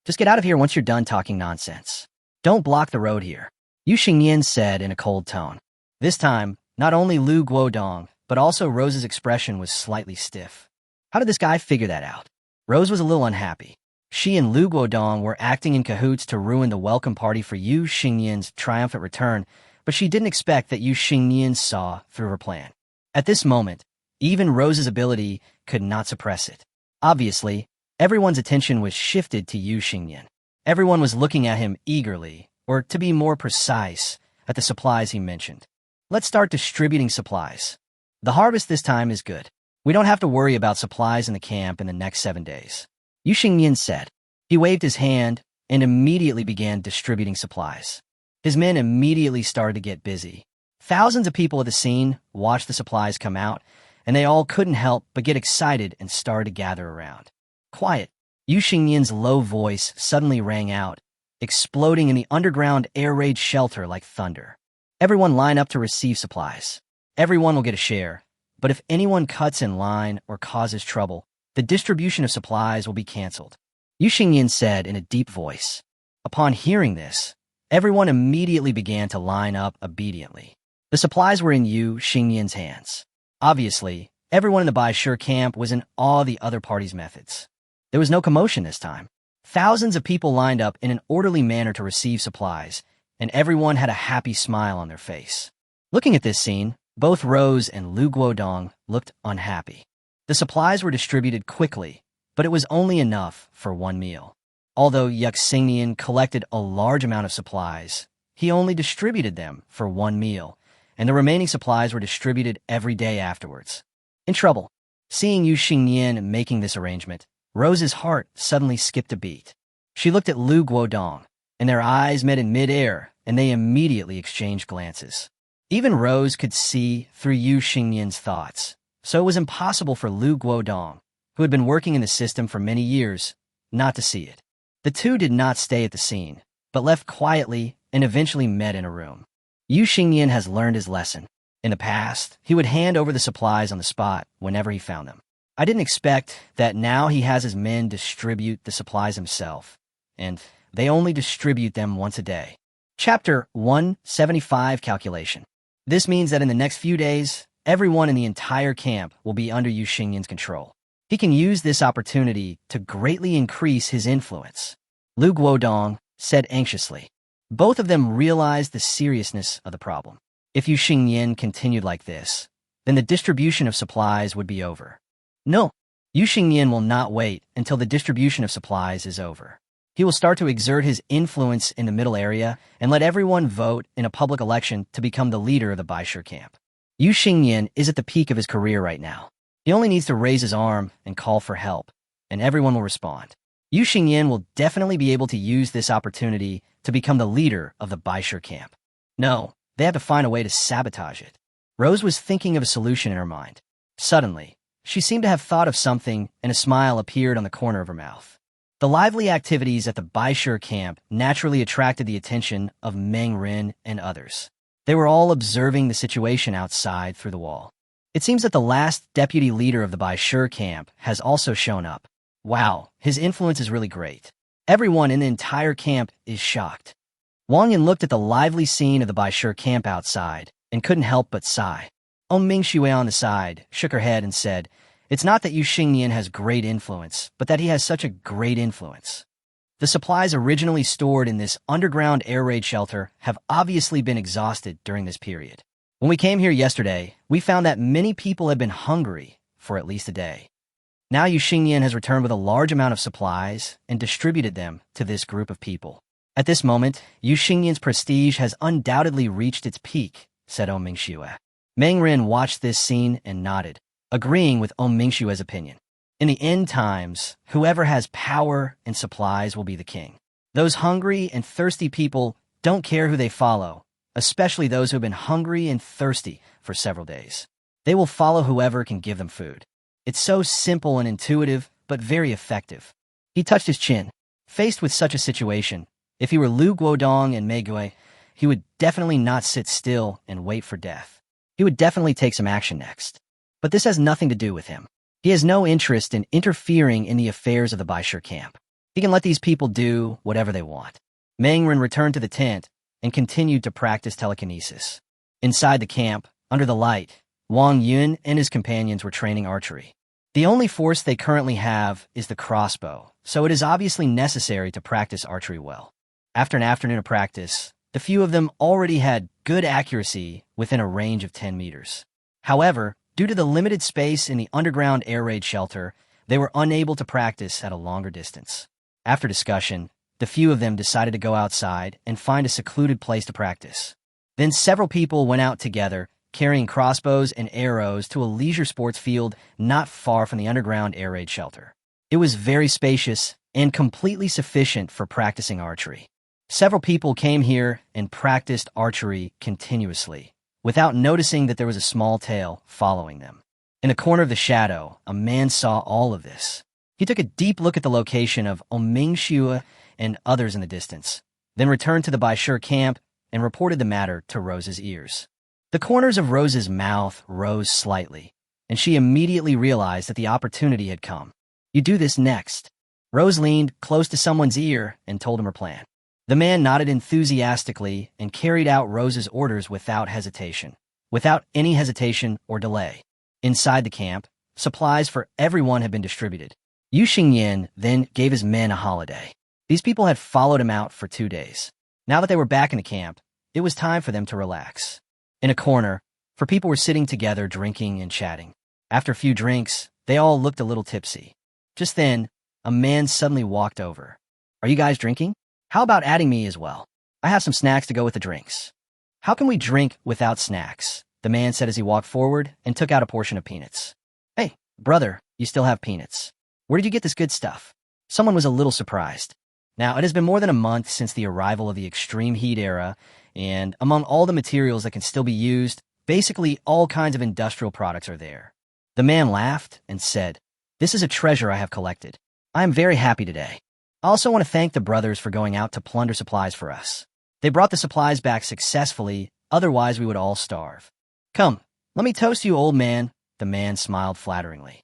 Just get out of here once you're done talking nonsense. Don't block the road here," Yu Xingyan said in a cold tone. This time, not only Lu Guodong, but also Rose's expression was slightly stiff. How did this guy figure that out? Rose was a little unhappy. She and Lu Guodong were acting in cahoots to ruin the welcome party for Yu Xingyan's triumphant return, but she didn't expect that Yu Xingyan saw through her plan. At this moment, even Rose's ability could not suppress it. Obviously, everyone's attention was shifted to Yu Xingyan. Everyone was looking at him eagerly, or to be more precise, at the supplies he mentioned. Let's start distributing supplies. The harvest this time is good. We don't have to worry about supplies in the camp in the next 7 days, Yu Xingyan said. He waved his hand and immediately began distributing supplies. His men immediately started to get busy. Thousands of people at the scene watched the supplies come out, and they all couldn't help but get excited and started to gather around. Quiet. Yu Xingyan's low voice suddenly rang out, exploding in the underground air raid shelter like thunder. Everyone line up to receive supplies. Everyone will get a share, but if anyone cuts in line or causes trouble, The distribution of supplies will be canceled. Yu Xingyan said in a deep voice. Upon hearing this, everyone immediately began to line up obediently. The supplies were in Yu Xingyan's hands. Obviously, everyone in the Baishur camp was in awe of the other party's methods. There was no commotion this time. Thousands of people lined up in an orderly manner to receive supplies, and everyone had a happy smile on their face. Looking at this scene, both Rose and Lu Guodong looked unhappy. The supplies were distributed quickly, but it was only enough for one meal. Although Yu Xingyan collected a large amount of supplies, he only distributed them for one meal, and the remaining supplies were distributed every day afterwards. In trouble, seeing Yu Xingyan making this arrangement, Rose's heart suddenly skipped a beat. She looked at Lu Guodong, and their eyes met in mid-air, and they immediately exchanged glances. Even Rose could see through Yu Xingyan's thoughts, so it was impossible for Lu Guodong, who had been working in the system for many years, not to see it. The two did not stay at the scene, but left quietly and eventually met in a room. Yu Xingyan has learned his lesson. In the past, he would hand over the supplies on the spot whenever he found them. I didn't expect that now he has his men distribute the supplies himself, and they only distribute them once a day. Chapter 175 Calculation. This means that in the next few days, everyone in the entire camp will be under Yu Xingyan's control. He can use this opportunity to greatly increase his influence. Lu Guodong said anxiously. Both of them realized the seriousness of the problem. If Yu Xingyan continued like this, then the distribution of supplies would be over. No, Yu Xingyan will not wait until the distribution of supplies is over. He will start to exert his influence in the middle area and let everyone vote in a public election to become the leader of the Baishur camp. Yu Xingyan is at the peak of his career right now. He only needs to raise his arm and call for help, and everyone will respond. Yu Xingyan will definitely be able to use this opportunity to become the leader of the Baishur camp. No, they have to find a way to sabotage it. Rose was thinking of a solution in her mind. Suddenly, she seemed to have thought of something, and a smile appeared on the corner of her mouth. The lively activities at the Baishur camp naturally attracted the attention of Meng Rin and others. They were all observing the situation outside through the wall. It seems that the last deputy leader of the Baishur camp has also shown up. Wow, his influence is really great. Everyone in the entire camp is shocked. Wang Yan looked at the lively scene of the Baishur camp outside and couldn't help but sigh. Mingxue on the side shook her head and said, "It's not that Yu Xingyan has great influence, but that he has such a great influence. The supplies originally stored in this underground air raid shelter have obviously been exhausted during this period. When we came here yesterday, we found that many people had been hungry for at least a day. Now Yu Xingyan has returned with a large amount of supplies and distributed them to this group of people. At this moment, Yu Xingyan's prestige has undoubtedly reached its peak," said Mingxue. Meng Rin watched this scene and nodded, agreeing with Mingxue's opinion. In the end times, whoever has power and supplies will be the king. Those hungry and thirsty people don't care who they follow, especially those who have been hungry and thirsty for several days. They will follow whoever can give them food. It's so simple and intuitive, but very effective. He touched his chin. Faced with such a situation, if he were Lu Guodong and Meigui, he would definitely not sit still and wait for death. He would definitely take some action next. But this has nothing to do with him. He has no interest in interfering in the affairs of the Baishur camp. He can let these people do whatever they want. Meng Rin returned to the tent and continued to practice telekinesis. Inside the camp, under the light, Wang Yun and his companions were training archery. The only force they currently have is the crossbow, so it is obviously necessary to practice archery well. After an afternoon of practice, the few of them already had good accuracy within a range of 10 meters. However, due to the limited space in the underground air raid shelter, they were unable to practice at a longer distance. After discussion, the few of them decided to go outside and find a secluded place to practice. Then several people went out together, carrying crossbows and arrows to a leisure sports field not far from the underground air raid shelter. It was very spacious and completely sufficient for practicing archery. Several people came here and practiced archery continuously, without noticing that there was a small tail following them. In a corner of the shadow, a man saw all of this. He took a deep look at the location of Mingxue and others in the distance, then returned to the Baishur camp and reported the matter to Rose's ears. The corners of Rose's mouth rose slightly, and she immediately realized that the opportunity had come. You do this next. Rose leaned close to someone's ear and told him her plan. The man nodded enthusiastically and carried out Rose's orders without hesitation. Without any hesitation or delay. Inside the camp, supplies for everyone had been distributed. Yu Xingyan then gave his men a holiday. These people had followed him out for 2 days. Now that they were back in the camp, it was time for them to relax. In a corner, people were sitting together drinking and chatting. After a few drinks, they all looked a little tipsy. Just then, a man suddenly walked over. Are you guys drinking? How about adding me as well? I have some snacks to go with the drinks. How can we drink without snacks? The man said as he walked forward and took out a portion of peanuts. Hey, brother, you still have peanuts. Where did you get this good stuff? Someone was a little surprised. Now, it has been more than a month since the arrival of the extreme heat era, and among all the materials that can still be used, basically all kinds of industrial products are there. The man laughed and said, This is a treasure I have collected. I am very happy today. I also want to thank the brothers for going out to plunder supplies for us. They brought the supplies back successfully, otherwise we would all starve. Come, let me toast you, old man. The man smiled flatteringly.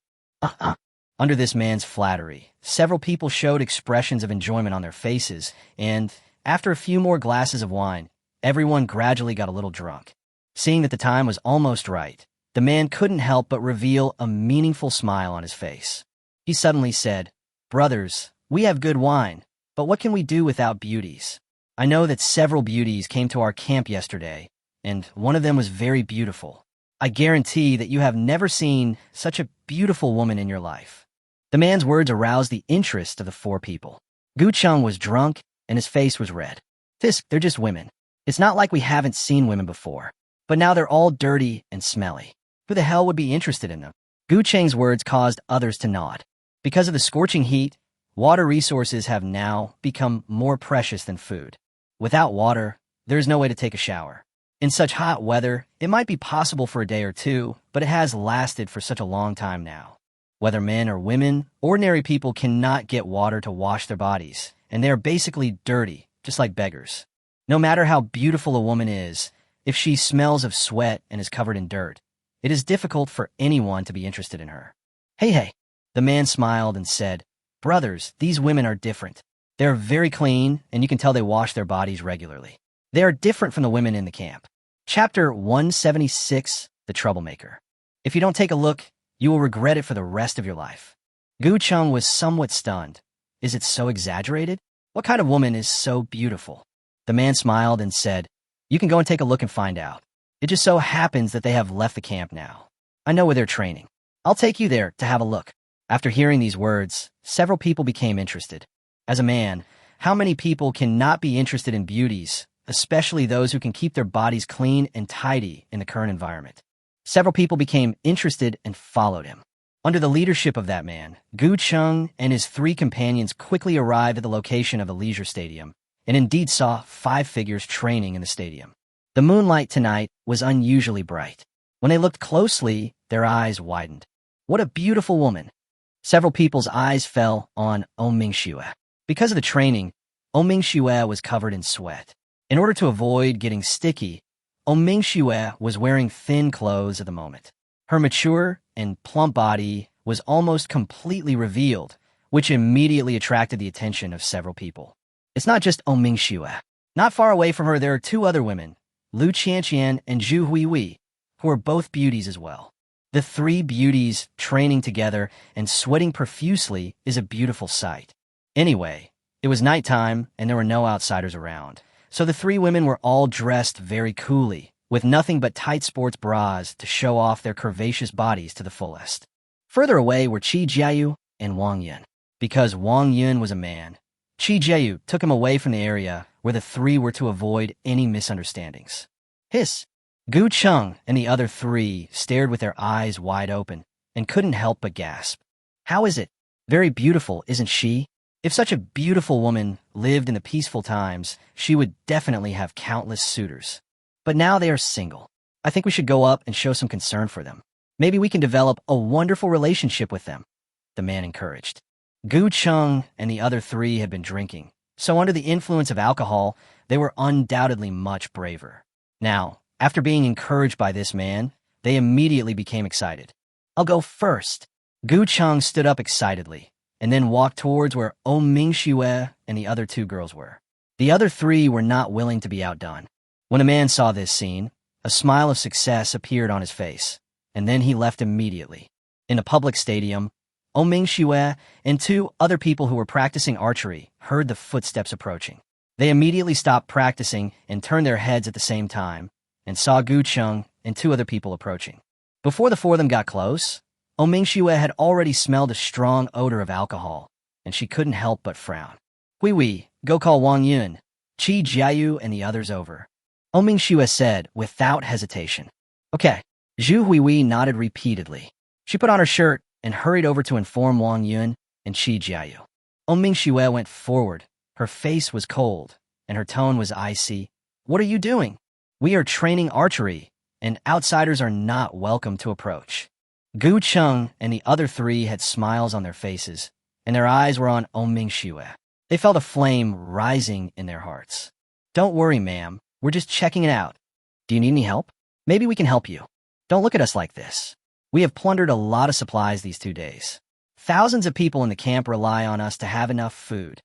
Under this man's flattery, several people showed expressions of enjoyment on their faces, and after a few more glasses of wine, everyone gradually got a little drunk. Seeing that the time was almost right, the man couldn't help but reveal a meaningful smile on his face. He suddenly said, Brothers, we have good wine, but what can we do without beauties? I know that several beauties came to our camp yesterday, and one of them was very beautiful. I guarantee that you have never seen such a beautiful woman in your life. The man's words aroused the interest of the 4 people. Gu Chung was drunk, and his face was red. They're just women. It's not like we haven't seen women before, but now they're all dirty and smelly. Who the hell would be interested in them? Gu Cheng's words caused others to nod. Because of the scorching heat, water resources have now become more precious than food. Without water, there's no way to take a shower. In such hot weather, it might be possible for a day or 2, but it has lasted for such a long time now. Whether men or women, ordinary people cannot get water to wash their bodies, and they are basically dirty, just like beggars. No matter how beautiful a woman is, if she smells of sweat and is covered in dirt, it is difficult for anyone to be interested in her. Hey. The man smiled and said, Brothers, these women are different. They are very clean, and you can tell they wash their bodies regularly. They are different from the women in the camp. Chapter 176, The Troublemaker. If you don't take a look, you will regret it for the rest of your life. Gu Chung was somewhat stunned. Is it so exaggerated? What kind of woman is so beautiful? The man smiled and said, You can go and take a look and find out. It just so happens that they have left the camp now. I know where they're training. I'll take you there to have a look. After hearing these words, several people became interested. As a man, how many people cannot be interested in beauties, especially those who can keep their bodies clean and tidy in the current environment? Several people became interested and followed him. Under the leadership of that man, Gu Chung and his 3 companions quickly arrived at the location of the leisure stadium, and indeed saw 5 figures training in the stadium. The moonlight tonight was unusually bright. When they looked closely, their eyes widened. What a beautiful woman! Several people's eyes fell on Mingxue. Because of the training, Mingxue was covered in sweat. In order to avoid getting sticky, Mingxue was wearing thin clothes at the moment. Her mature and plump body was almost completely revealed, which immediately attracted the attention of several people. It's not just Mingxue. Not far away from her there are 2 other women, Lu Qianqian and Zhu Huihui, who are both beauties as well. The 3 beauties training together and sweating profusely is a beautiful sight. Anyway, it was nighttime and there were no outsiders around, so the 3 women were all dressed very coolly, with nothing but tight sports bras to show off their curvaceous bodies to the fullest. Further away were Qi Jiayu and Wang Yun. Because Wang Yun was a man, Qi Jiayu took him away from the area where the 3 were to avoid any misunderstandings. Hiss! Gu Chung and the other 3 stared with their eyes wide open and couldn't help but gasp. How is it? Very beautiful, isn't she? If such a beautiful woman lived in the peaceful times, she would definitely have countless suitors. But now they are single. I think we should go up and show some concern for them. Maybe we can develop a wonderful relationship with them, the man encouraged. Gu Chung and the other 3 had been drinking, so under the influence of alcohol, they were undoubtedly much braver. Now, after being encouraged by this man, they immediately became excited. I'll go first. Gu Chung stood up excitedly. and then walked towards where Mingxue and the other two girls were. The other three were not willing to be outdone. When a man saw this scene, a smile of success appeared on his face, and then he left immediately. In a public stadium, Mingxue and two other people who were practicing archery heard the footsteps approaching. They immediately stopped practicing and turned their heads at the same time, and saw Gu Cheng and two other people approaching. Before the four of them got close, Mingxue had already smelled a strong odor of alcohol, and she couldn't help but frown. Hui, go call Wang Yun, Qi Jiayu, and the others over. Mingxue said without hesitation. Okay. Zhu Huihui nodded repeatedly. She put on her shirt and hurried over to inform Wang Yun and Qi Jiayu. Mingxue went forward. Her face was cold, and her tone was icy. What are you doing? We are training archery, and outsiders are not welcome to approach. Gu Cheng and the other three had smiles on their faces, and their eyes were on Mingxue. They felt a flame rising in their hearts. Don't worry, ma'am. We're just checking it out. Do you need any help? Maybe we can help you. Don't look at us like this. We have plundered a lot of supplies these 2 days. Thousands of people in the camp rely on us to have enough food.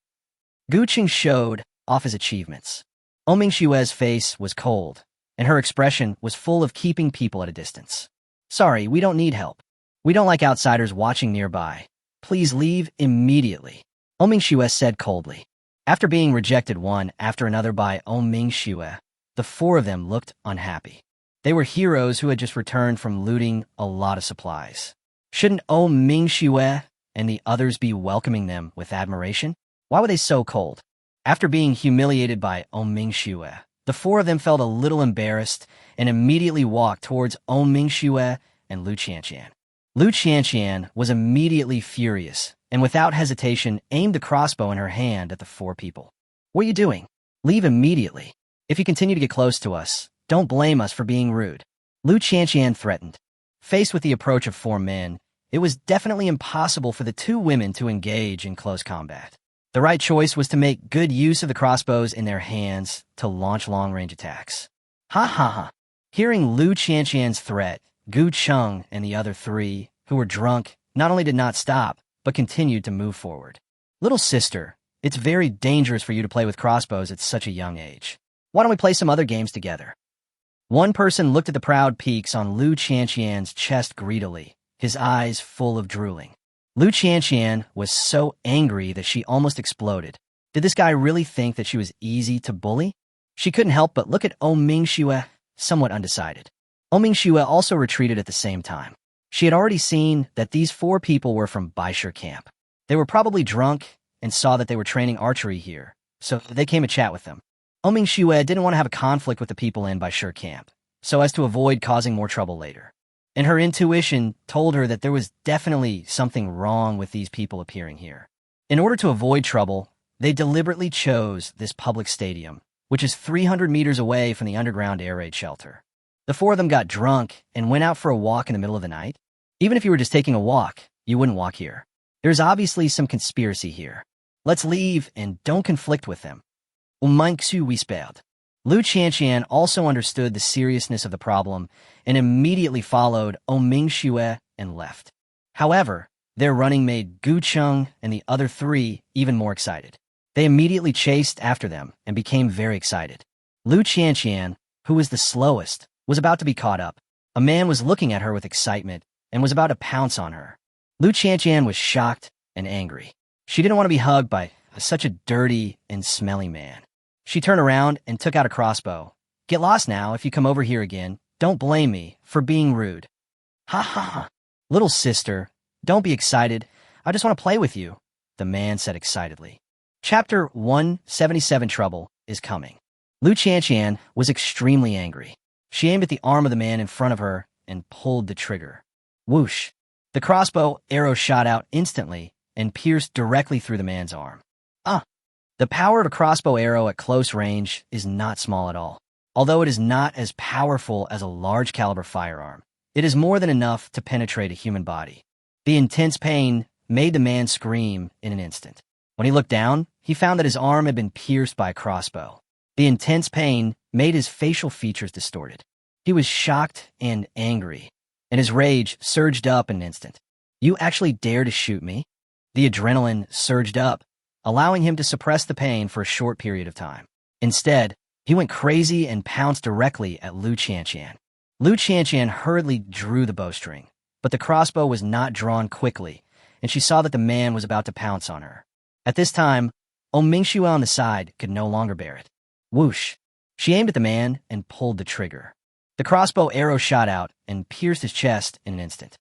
Gu Cheng showed off his achievements. Mingxue's face was cold, and her expression was full of keeping people at a distance. Sorry, we don't need help. We don't like outsiders watching nearby. Please leave immediately, Mingxue said coldly. After being rejected one after another by Mingxue, the four of them looked unhappy. They were heroes who had just returned from looting a lot of supplies. Shouldn't Mingxue and the others be welcoming them with admiration? Why were they so cold? After being humiliated by Mingxue, the four of them felt a little embarrassed and immediately walked towards Mingxue and Lu Qianqian. Lu Qianqian was immediately furious and without hesitation aimed the crossbow in her hand at the four people. What are you doing? Leave immediately. If you continue to get close to us, don't blame us for being rude. Lu Qianqian threatened. Faced with the approach of four men, it was definitely impossible for the two women to engage in close combat. The right choice was to make good use of the crossbows in their hands to launch long-range attacks. Ha ha ha. Hearing Lu Qianqian's threat, Gu Cheng and the other three, who were drunk, not only did not stop, but continued to move forward. Little sister, it's very dangerous for you to play with crossbows at such a young age. Why don't we play some other games together? One person looked at the proud peaks on Lu Qianqian's chest greedily, his eyes full of drooling. Lu Qianqian was so angry that she almost exploded. Did this guy really think that she was easy to bully? She couldn't help but look at Mingxue, somewhat undecided. Mingxue also retreated at the same time. She had already seen that these four people were from Baisher camp. They were probably drunk and saw that they were training archery here, so they came to chat with them. Mingxue didn't want to have a conflict with the people in Baisher camp, so as to avoid causing more trouble later. And her intuition told her that there was definitely something wrong with these people appearing here. In order to avoid trouble, they deliberately chose this public stadium, which is 300 meters away from the underground air raid shelter. The four of them got drunk and went out for a walk in the middle of the night. Even if you were just taking a walk, you wouldn't walk here. There's obviously some conspiracy here. Let's leave and don't conflict with them. Mingxu whispered. Lu Qianqian also understood the seriousness of the problem and immediately followed Mingxue and left. However, their running made Gu Cheng and the other three even more excited. They immediately chased after them and became very excited. Lu Qianqian, who was the slowest, was about to be caught up. A man was looking at her with excitement and was about to pounce on her. Lu Qianqian was shocked and angry. She didn't want to be hugged by such a dirty and smelly man. She turned around and took out a crossbow. Get lost now if you come over here again. Don't blame me for being rude. Ha ha ha. Little sister, don't be excited. I just want to play with you, the man said excitedly. Chapter 177 Trouble is coming. Lu Qianqian was extremely angry. She aimed at the arm of the man in front of her and pulled the trigger. Whoosh! The crossbow arrow shot out instantly and pierced directly through the man's arm. The power of a crossbow arrow at close range is not small at all. Although it is not as powerful as a large caliber firearm, it is more than enough to penetrate a human body. The intense pain made the man scream in an instant. When he looked down, he found that his arm had been pierced by a crossbow. The intense pain made his facial features distorted. He was shocked and angry, and his rage surged up in an instant. You actually dare to shoot me? The adrenaline surged up, allowing him to suppress the pain for a short period of time. Instead, he went crazy and pounced directly at Liu Qianqian. Liu Qianqian hurriedly drew the bowstring, but the crossbow was not drawn quickly, and she saw that the man was about to pounce on her. At this time, Mingxue on the side could no longer bear it. Whoosh! She aimed at the man and pulled the trigger. The crossbow arrow shot out and pierced his chest in an instant.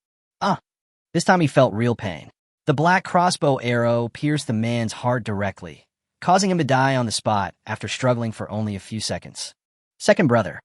This time he felt real pain. The black crossbow arrow pierced the man's heart directly, causing him to die on the spot after struggling for only a few seconds. Second brother,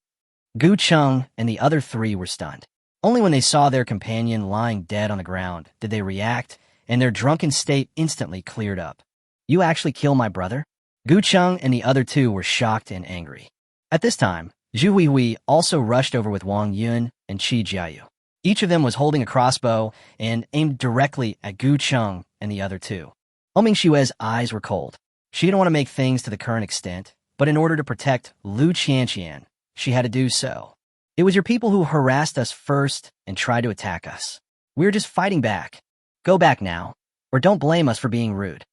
Gu Cheng and the other three were stunned. Only when they saw their companion lying dead on the ground did they react, and their drunken state instantly cleared up. You actually killed my brother? Gu Cheng and the other two were shocked and angry. At this time, Zhu Huihui also rushed over with Wang Yun and Qi Jiayu. Each of them was holding a crossbow and aimed directly at Gu Cheng and the other two. Mingxue's eyes were cold. She didn't want to make things to the current extent, but in order to protect Liu Qianqian, she had to do so. It was your people who harassed us first and tried to attack us. We were just fighting back. Go back now, or don't blame us for being rude.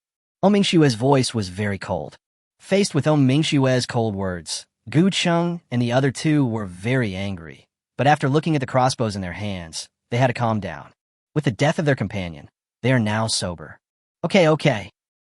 Mingxue's voice was very cold. Faced with Mingxue's cold words, Gu Cheng and the other two were very angry. But after looking at the crossbows in their hands, they had to calm down. With the death of their companion, they are now sober. Okay.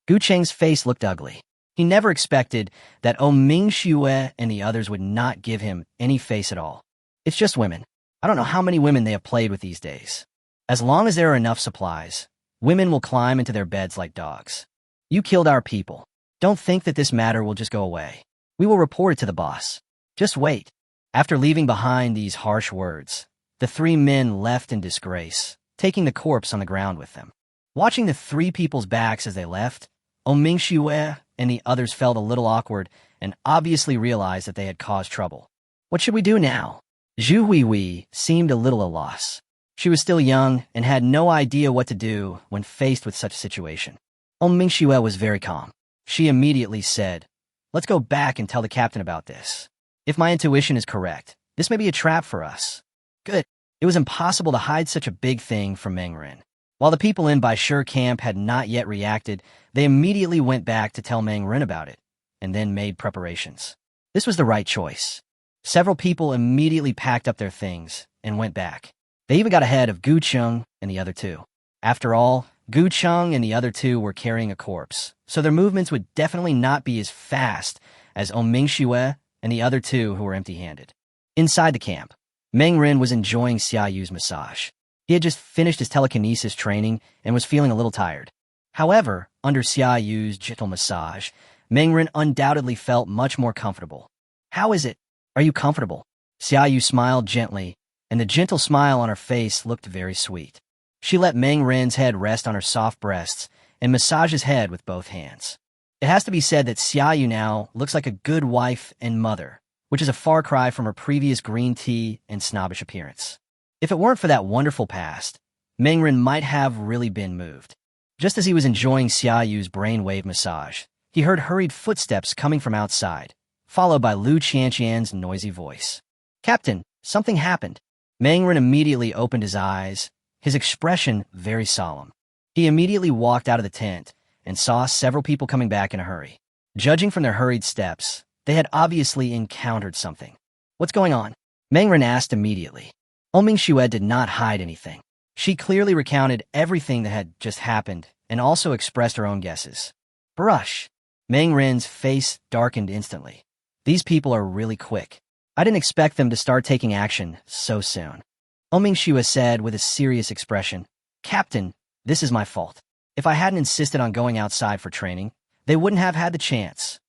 Gu Cheng's face looked ugly. He never expected that Mingxue and the others would not give him any face at all. It's just women. I don't know how many women they have played with these days. As long as there are enough supplies, women will climb into their beds like dogs. You killed our people. Don't think that this matter will just go away. We will report it to the boss. Just wait. After leaving behind these harsh words, the three men left in disgrace, taking the corpse on the ground with them. Watching the three people's backs as they left, Mingxue and the others felt a little awkward and obviously realized that they had caused trouble. What should we do now? Zhu Huihui seemed a little at a loss. She was still young and had no idea what to do when faced with such a situation. Mingxue was very calm. She immediately said, "Let's go back and tell the captain about this. If my intuition is correct, this may be a trap for us." Good. It was impossible to hide such a big thing from Mengren. While the people in Baishur camp had not yet reacted, they immediately went back to tell Mengren about it, and then made preparations. This was the right choice. Several people immediately packed up their things and went back. They even got ahead of Gu Cheng and the other two. After all, Gu Cheng and the other two were carrying a corpse, so their movements would definitely not be as fast as Mingxue and the other two who were empty-handed. Inside the camp, Mengren was enjoying Xiayu's massage. He had just finished his telekinesis training and was feeling a little tired. However, under Xiayu's gentle massage, Mengren undoubtedly felt much more comfortable. How is it? Are you comfortable? Xiayu smiled gently, and the gentle smile on her face looked very sweet. She let Mengren's head rest on her soft breasts and massage his head with both hands. It has to be said that Xiayu now looks like a good wife and mother, which is a far cry from her previous green tea and snobbish appearance. If it weren't for that wonderful past, Mengren might have really been moved. Just as he was enjoying Xiayu's brainwave massage, he heard hurried footsteps coming from outside, followed by Liu Qianqian's noisy voice. "Captain, something happened." Mengren immediately opened his eyes, his expression very solemn. He immediately walked out of the tent and saw several people coming back in a hurry. Judging from their hurried steps, they had obviously encountered something. "What's going on?" Mengren asked immediately. Mingxue did not hide anything. She clearly recounted everything that had just happened and also expressed her own guesses. Brush. Mengren's face darkened instantly. These people are really quick. I didn't expect them to start taking action so soon. Mingxue said with a serious expression, "Captain, this is my fault. If I hadn't insisted on going outside for training, they wouldn't have had the chance."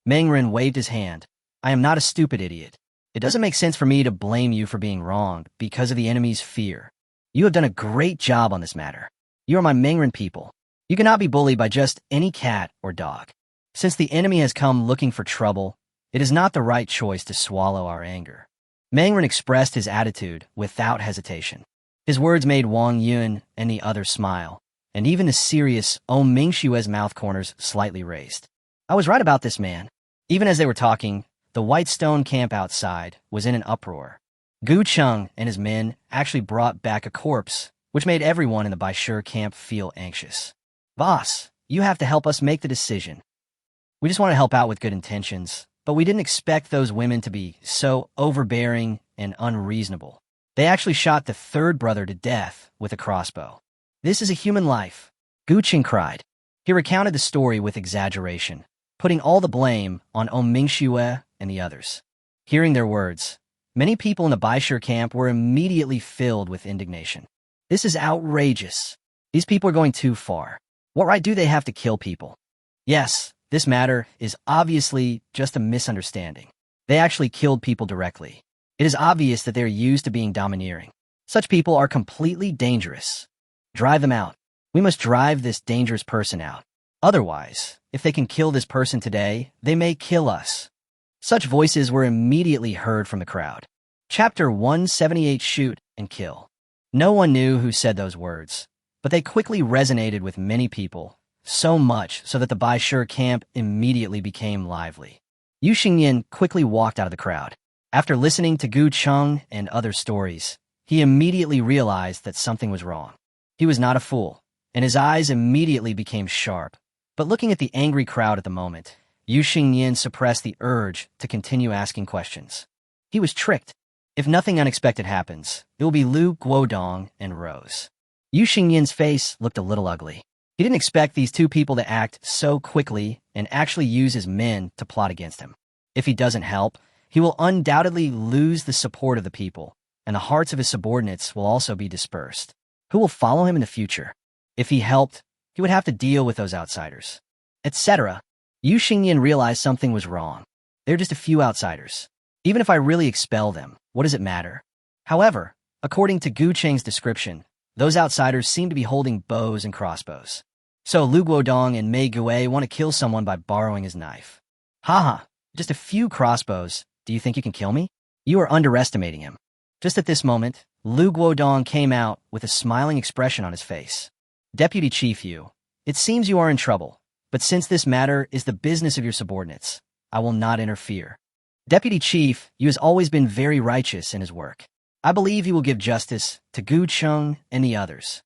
Mengren waved his hand. "I am not a stupid idiot. It doesn't make sense for me to blame you for being wrong because of the enemy's fear. You have done a great job on this matter. You are my Mengren people. You cannot be bullied by just any cat or dog. Since the enemy has come looking for trouble, it is not the right choice to swallow our anger." Mengren expressed his attitude without hesitation. His words made Wang Yun and the others smile, and even the serious Mingxue's mouth corners slightly raised. I was right about this man. Even as they were talking, the white stone camp outside was in an uproar. Gu Cheng and his men actually brought back a corpse, which made everyone in the Baishur camp feel anxious. "Boss, you have to help us make the decision. We just want to help out with good intentions, but we didn't expect those women to be so overbearing and unreasonable. They actually shot the third brother to death with a crossbow. This is a human life." Gu Qing cried. He recounted the story with exaggeration, putting all the blame on Mingxue and the others. Hearing their words, many people in the Baishir camp were immediately filled with indignation. This is outrageous. These people are going too far. What right do they have to kill people? Yes, this matter is obviously just a misunderstanding. They actually killed people directly. It is obvious that they are used to being domineering. Such people are completely dangerous. Drive them out. We must drive this dangerous person out. Otherwise, if they can kill this person today, they may kill us. Such voices were immediately heard from the crowd. Chapter 178: Shoot and Kill. No one knew who said those words, but they quickly resonated with many people, so much so that the Baishir camp immediately became lively. Yu Xingyan quickly walked out of the crowd. After listening to Gu Cheng and other stories, he immediately realized that something was wrong. He was not a fool, and his eyes immediately became sharp. But looking at the angry crowd at the moment, Yu Xingyan suppressed the urge to continue asking questions. He was tricked. If nothing unexpected happens, it will be Lu Guodong and Rose. Yu Xingyan's face looked a little ugly. He didn't expect these two people to act so quickly and actually use his men to plot against him. If he doesn't help, he will undoubtedly lose the support of the people, and the hearts of his subordinates will also be dispersed. Who will follow him in the future? If he helped, he would have to deal with those outsiders, etc. Yu Xingyan realized something was wrong. They're just a few outsiders. Even if I really expel them, what does it matter? However, according to Gu Cheng's description, those outsiders seem to be holding bows and crossbows. So Lu Guodong and Mei Gue want to kill someone by borrowing his knife. Haha, just a few crossbows. Do you think you can kill me? You are underestimating him. Just at this moment, Lu Guodong came out with a smiling expression on his face. Deputy Chief Yu, it seems you are in trouble, but since this matter is the business of your subordinates, I will not interfere. Deputy Chief Yu has always been very righteous in his work. I believe he will give justice to Gu Cheng and the others.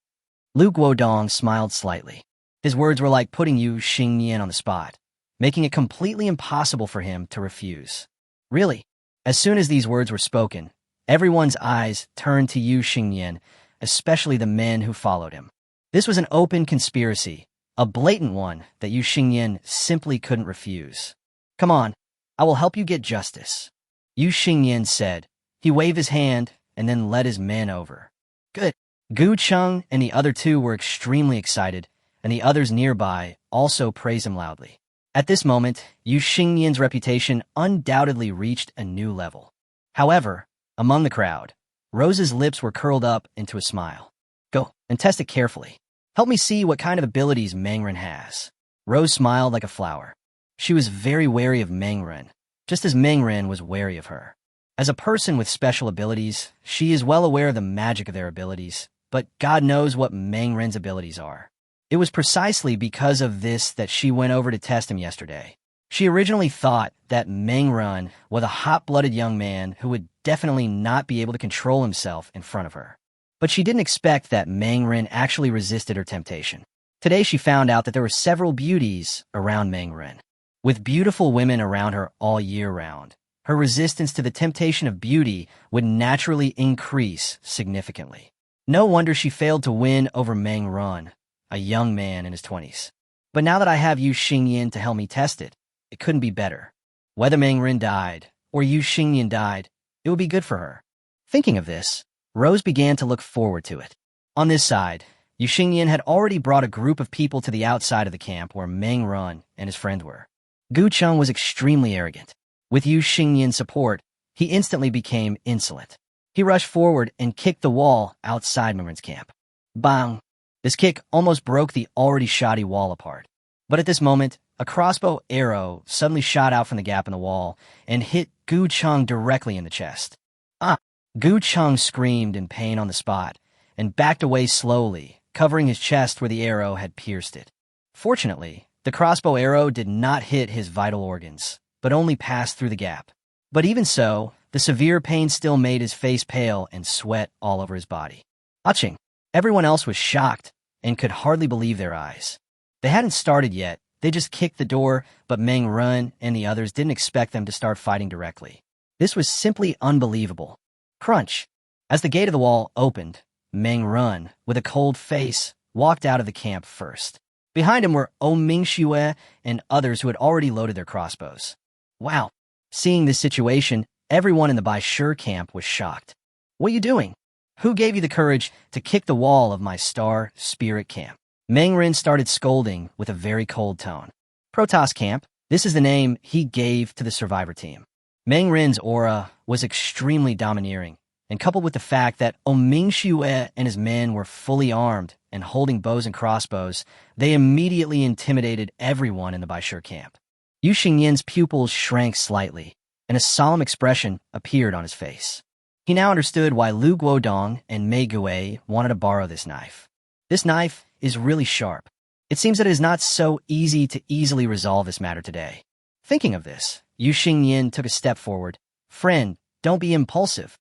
Lu Guodong smiled slightly. His words were like putting Yu Xingyan on the spot, making it completely impossible for him to refuse. Really, as soon as these words were spoken, everyone's eyes turned to Yu Xingyan, especially the men who followed him. This was an open conspiracy, a blatant one that Yu Xingyan simply couldn't refuse. Come on, I will help you get justice, Yu Xingyan said. He waved his hand and then led his men over. Good. Gu Cheng and the other two were extremely excited, and the others nearby also praised him loudly. At this moment, Yu Xingyan's reputation undoubtedly reached a new level. However, among the crowd, Rose's lips were curled up into a smile. Go and test it carefully. Help me see what kind of abilities Mangren has. Rose smiled like a flower. She was very wary of Mangren, just as Mangren was wary of her. As a person with special abilities, she is well aware of the magic of their abilities, but God knows what Mangren's abilities are. It was precisely because of this that she went over to test him yesterday. She originally thought that Mangren was a hot-blooded young man who would definitely not be able to control himself in front of her. But she didn't expect that Mangren actually resisted her temptation. Today she found out that there were several beauties around Mangren. With beautiful women around her all year round, her resistance to the temptation of beauty would naturally increase significantly. No wonder she failed to win over Mangren, a young man in his 20s. But now that I have Yu Xingyan to help me test it, it couldn't be better. Whether Mangren died or Yu Xingyan died, it would be good for her. Thinking of this, Rose began to look forward to it. On this side, Yu Xingyan had already brought a group of people to the outside of the camp where Mangren and his friend were. Gu Cheng was extremely arrogant. With Yu Xingyan's support, he instantly became insolent. He rushed forward and kicked the wall outside Mangren's camp. Bang! This kick almost broke the already shoddy wall apart. But at this moment, a crossbow arrow suddenly shot out from the gap in the wall and hit Gu Cheng directly in the chest. Ah! Gu Cheng screamed in pain on the spot and backed away slowly, covering his chest where the arrow had pierced it. Fortunately, the crossbow arrow did not hit his vital organs, but only passed through the gap. But even so, the severe pain still made his face pale and sweat all over his body. Aching! Everyone else was shocked and could hardly believe their eyes. They hadn't started yet. They just kicked the door, but Meng Run and the others didn't expect them to start fighting directly. This was simply unbelievable. Crunch. As the gate of the wall opened, Meng Run, with a cold face, walked out of the camp first. Behind him were Mingxue and others who had already loaded their crossbows. Wow. Seeing this situation, everyone in the Bai Shi camp was shocked. What are you doing? Who gave you the courage to kick the wall of my star spirit camp? Meng Rin started scolding with a very cold tone. Protoss camp, this is the name he gave to the survivor team. Meng Rin's aura was extremely domineering, and coupled with the fact that Mingxue and his men were fully armed and holding bows and crossbows, they immediately intimidated everyone in the Bai Shi camp. Yu Xinyan's pupils shrank slightly, and a solemn expression appeared on his face. He now understood why Lu Guodong and Mei Gui wanted to borrow this knife. This knife is really sharp. It seems that it is not so easy to easily resolve this matter today. Thinking of this, Yu Xingyan took a step forward. Friend, don't be impulsive.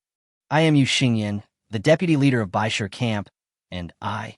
I am Yu Xingyan, the deputy leader of Bai Shi camp, and I.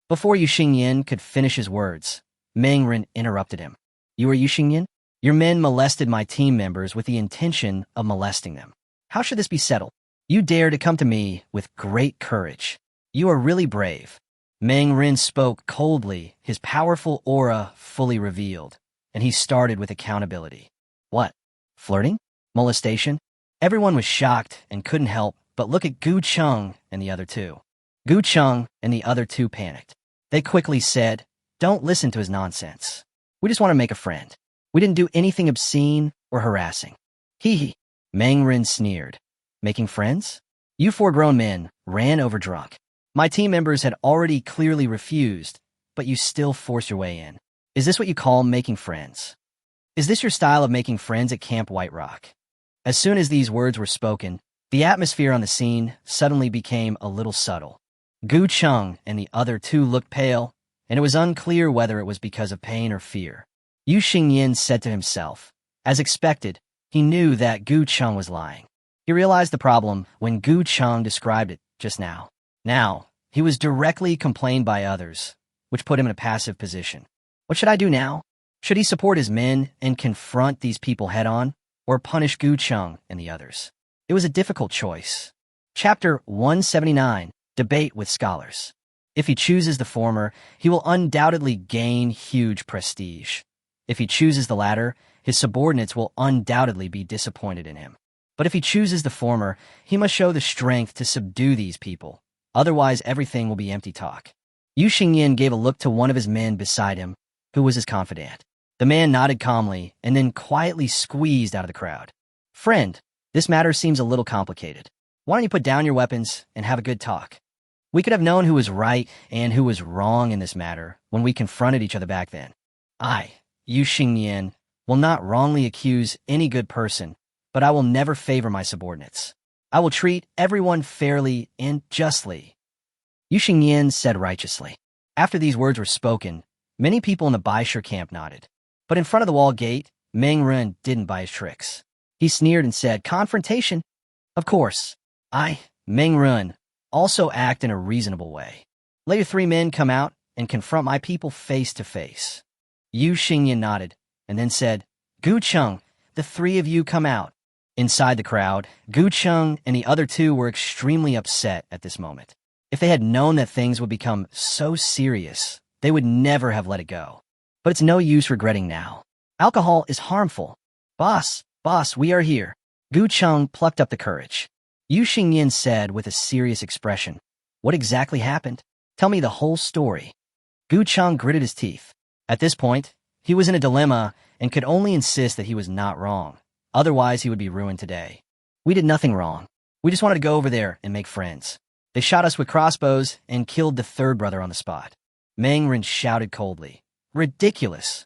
Before Yu Xingyan could finish his words, Meng Rin interrupted him. You are Yu Xingyan? Your men molested my team members with the intention of molesting them. How should this be settled? You dare to come to me with great courage. You are really brave. Meng Rin spoke coldly, his powerful aura fully revealed, and he started with accountability. What? Flirting? Molestation? Everyone was shocked and couldn't help but look at Gu Cheng and the other two. Gu Cheng and the other two panicked. They quickly said, don't listen to his nonsense. We just want to make a friend. We didn't do anything obscene or harassing. Hee. Meng Rin sneered. Making friends? You four grown men ran over drunk. My team members had already clearly refused, but you still forced your way in. Is this what you call making friends? Is this your style of making friends at Camp White Rock? As soon as these words were spoken, the atmosphere on the scene suddenly became a little subtle. Gu Cheng and the other two looked pale, and it was unclear whether it was because of pain or fear. Yu Xingyan said to himself. As expected, he knew that Gu Cheng was lying. He realized the problem when Gu Cheng described it just now. Now, he was directly complained by others, which put him in a passive position. What should I do now? Should he support his men and confront these people head-on, or punish Gu Cheng and the others? It was a difficult choice. Chapter 179, Debate with Scholars. If he chooses the former, he will undoubtedly gain huge prestige. If he chooses the latter, his subordinates will undoubtedly be disappointed in him. But if he chooses the former, he must show the strength to subdue these people. Otherwise, everything will be empty talk. Yu Xingyan gave a look to one of his men beside him, who was his confidant. The man nodded calmly and then quietly squeezed out of the crowd. Friend, this matter seems a little complicated. Why don't you put down your weapons and have a good talk? We could have known who was right and who was wrong in this matter when we confronted each other back then. I, Yu Xingyan, will not wrongly accuse any good person, but I will never favor my subordinates. I will treat everyone fairly and justly. Yu Xingyan said righteously. After these words were spoken, many people in the Bai Shi camp nodded. But in front of the wall gate, Meng Rin didn't buy his tricks. He sneered and said, confrontation? Of course. I, Meng Rin, also act in a reasonable way. Let your three men come out and confront my people face to face. Yu Xingyan nodded and then said, Gu Cheng, the three of you come out. Inside the crowd, Gu Cheng and the other two were extremely upset at this moment. If they had known that things would become so serious, they would never have let it go. But it's no use regretting now. Alcohol is harmful. Boss, we are here. Gu Cheng plucked up the courage. Yu Xingyan said with a serious expression, what exactly happened? Tell me the whole story. Gu Cheng gritted his teeth. At this point, he was in a dilemma and could only insist that he was not wrong. Otherwise, he would be ruined today. We did nothing wrong. We just wanted to go over there and make friends. They shot us with crossbows and killed the third brother on the spot. Meng Rin shouted coldly. Ridiculous.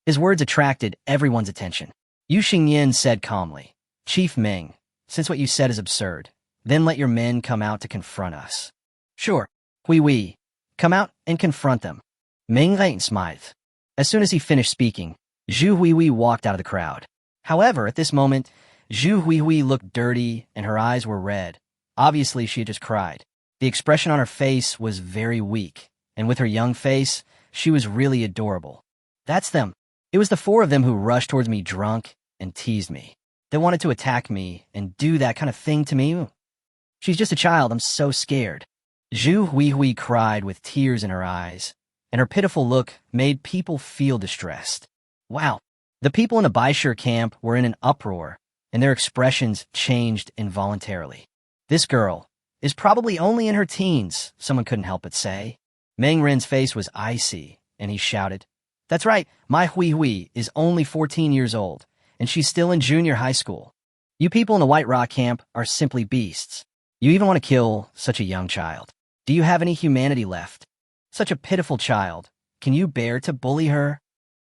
His words attracted everyone's attention. Yu Xingyan said calmly, Chief Meng, since what you said is absurd, then let your men come out to confront us. Sure, Hui. Come out and confront them. Meng Rin smiled. As soon as he finished speaking, Zhu Hui walked out of the crowd. However, at this moment, Zhu Hui looked dirty and her eyes were red. Obviously, she had just cried. The expression on her face was very weak, and with her young face, she was really adorable. That's them. It was the four of them who rushed towards me drunk and teased me. They wanted to attack me and do that kind of thing to me. She's just a child, I'm so scared. Zhu Huihui cried with tears in her eyes, and her pitiful look made people feel distressed. Wow. The people in the Baishir camp were in an uproar, and their expressions changed involuntarily. This girl is probably only in her teens, someone couldn't help but say. Meng Ren's face was icy, and he shouted, "That's right, my Hui Hui is only 14 years old, and she's still in junior high school. You people in the White Rock camp are simply beasts. You even want to kill such a young child. Do you have any humanity left? Such a pitiful child. Can you bear to bully her?"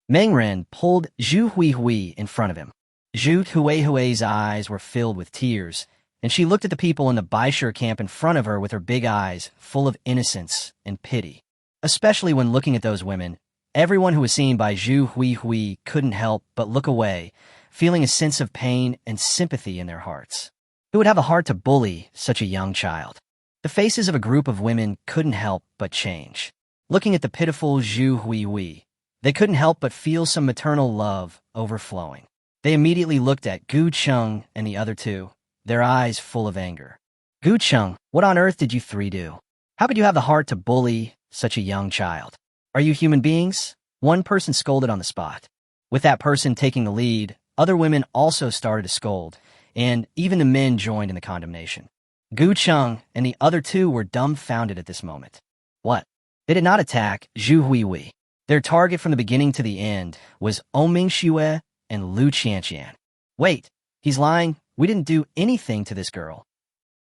Meng Ren pulled Zhu Huihui in front of him. Zhu Huihui's eyes were filled with tears, and she looked at the people in the Baishir camp in front of her with her big eyes full of innocence and pity. Especially when looking at those women, everyone who was seen by Zhu Huihui couldn't help but look away, feeling a sense of pain and sympathy in their hearts. Who would have a heart to bully such a young child? The faces of a group of women couldn't help but change. Looking at the pitiful Zhu Huihui, they couldn't help but feel some maternal love overflowing. They immediately looked at Gu Cheng and the other two, their eyes full of anger. "Gu Cheng, what on earth did you three do? How could you have the heart to bully such a young child? Are you human beings?" One person scolded on the spot. With that person taking the lead, other women also started to scold, and even the men joined in the condemnation. Gu Cheng and the other two were dumbfounded at this moment. What? They did not attack Zhu Huihui. Their target from the beginning to the end was Oming Xue and Lu Qianqian. Wait, he's lying. We didn't do anything to this girl.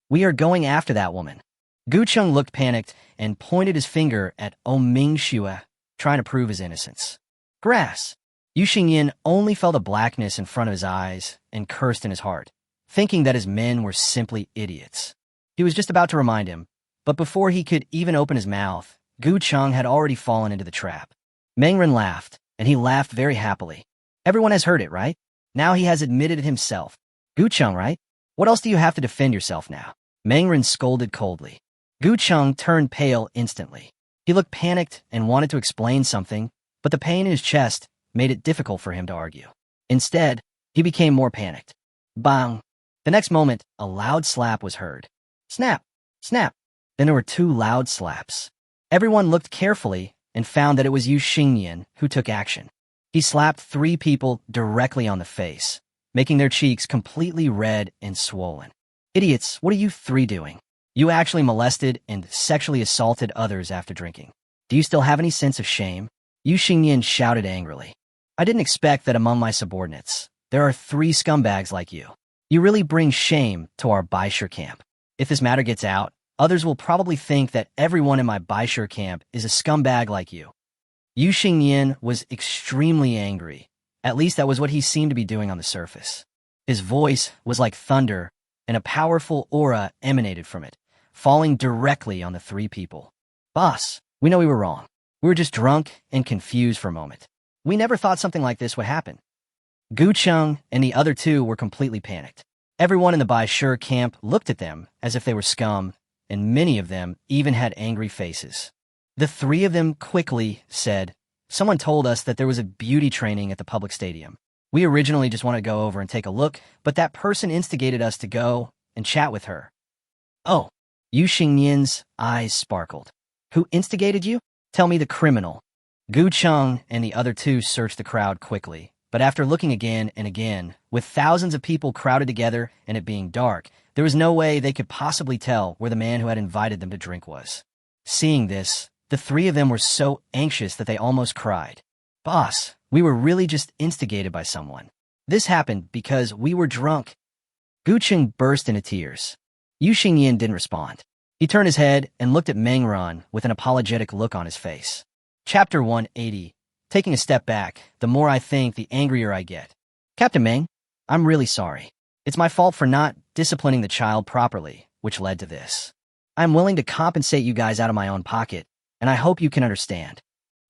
We are going after that woman. Gu Cheng looked panicked and pointed his finger at Oming Xue, trying to prove his innocence. Grass. Yu Xingyin only felt a blackness in front of his eyes and cursed in his heart, thinking that his men were simply idiots. He was just about to remind him, but before he could even open his mouth, Gu Cheng had already fallen into the trap. Meng Ren laughed, and he laughed very happily. Everyone has heard it, right? Now he has admitted it himself. Gu Cheng, right? What else do you have to defend yourself now? Meng Ren scolded coldly. Gu Cheng turned pale instantly. He looked panicked and wanted to explain something, but the pain in his chest made it difficult for him to argue. Instead, he became more panicked. Bang! The next moment, a loud slap was heard. Snap! Snap! Then there were two loud slaps. Everyone looked carefully and found that it was Yu Xingyan who took action. He slapped three people directly on the face, making their cheeks completely red and swollen. Idiots, what are you three doing? You actually molested and sexually assaulted others after drinking. Do you still have any sense of shame? Yu Xingyan shouted angrily. I didn't expect that among my subordinates, there are three scumbags like you. You really bring shame to our Baishir camp. If this matter gets out, others will probably think that everyone in my Baishir camp is a scumbag like you. Yu Xingyan was extremely angry. At least that was what he seemed to be doing on the surface. His voice was like thunder, and a powerful aura emanated from it, falling directly on the three people. Boss, we know we were wrong. We were just drunk and confused for a moment. We never thought something like this would happen. Gu Cheng and the other two were completely panicked. Everyone in the Baishir camp looked at them as if they were scum, and many of them even had angry faces. The three of them quickly said, "Someone told us that there was a beauty training at the public stadium. We originally just wanted to go over and take a look, but that person instigated us to go and chat with her." Oh, Yu Xingyan's eyes sparkled. Who instigated you? Tell me the criminal. Gu Cheng and the other two searched the crowd quickly, but after looking again and again, with thousands of people crowded together and it being dark, there was no way they could possibly tell where the man who had invited them to drink was. Seeing this, the three of them were so anxious that they almost cried. Boss, we were really just instigated by someone. This happened because we were drunk. Gu Cheng burst into tears. Yu Xingyan didn't respond. He turned his head and looked at Meng Ren with an apologetic look on his face. Chapter 180. Taking a step back, the more I think, the angrier I get. Captain Meng, I'm really sorry. It's my fault for not disciplining the child properly, which led to this. I'm willing to compensate you guys out of my own pocket, and I hope you can understand.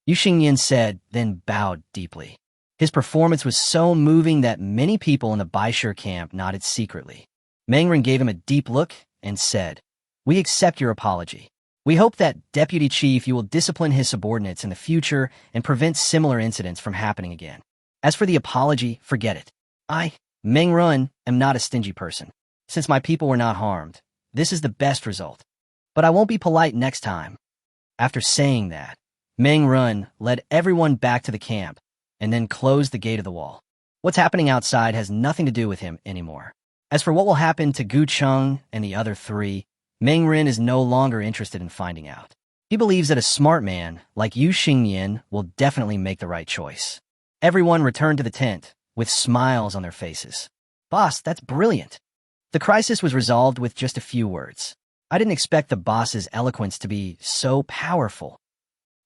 Yu Xingyan said, then bowed deeply. His performance was so moving that many people in the Baishir camp nodded secretly. Meng Ren gave him a deep look and said, "We accept your apology. We hope that, Deputy Chief, you will discipline his subordinates in the future and prevent similar incidents from happening again. As for the apology, forget it. I, Meng Run, am not a stingy person. Since my people were not harmed, this is the best result. But I won't be polite next time." After saying that, Meng Run led everyone back to the camp and then closed the gate of the wall. What's happening outside has nothing to do with him anymore. As for what will happen to Gu Cheng and the other three, Meng Rin is no longer interested in finding out. He believes that a smart man like Yu Xingyan will definitely make the right choice. Everyone returned to the tent with smiles on their faces. "Boss, that's brilliant." The crisis was resolved with just a few words. I didn't expect the boss's eloquence to be so powerful.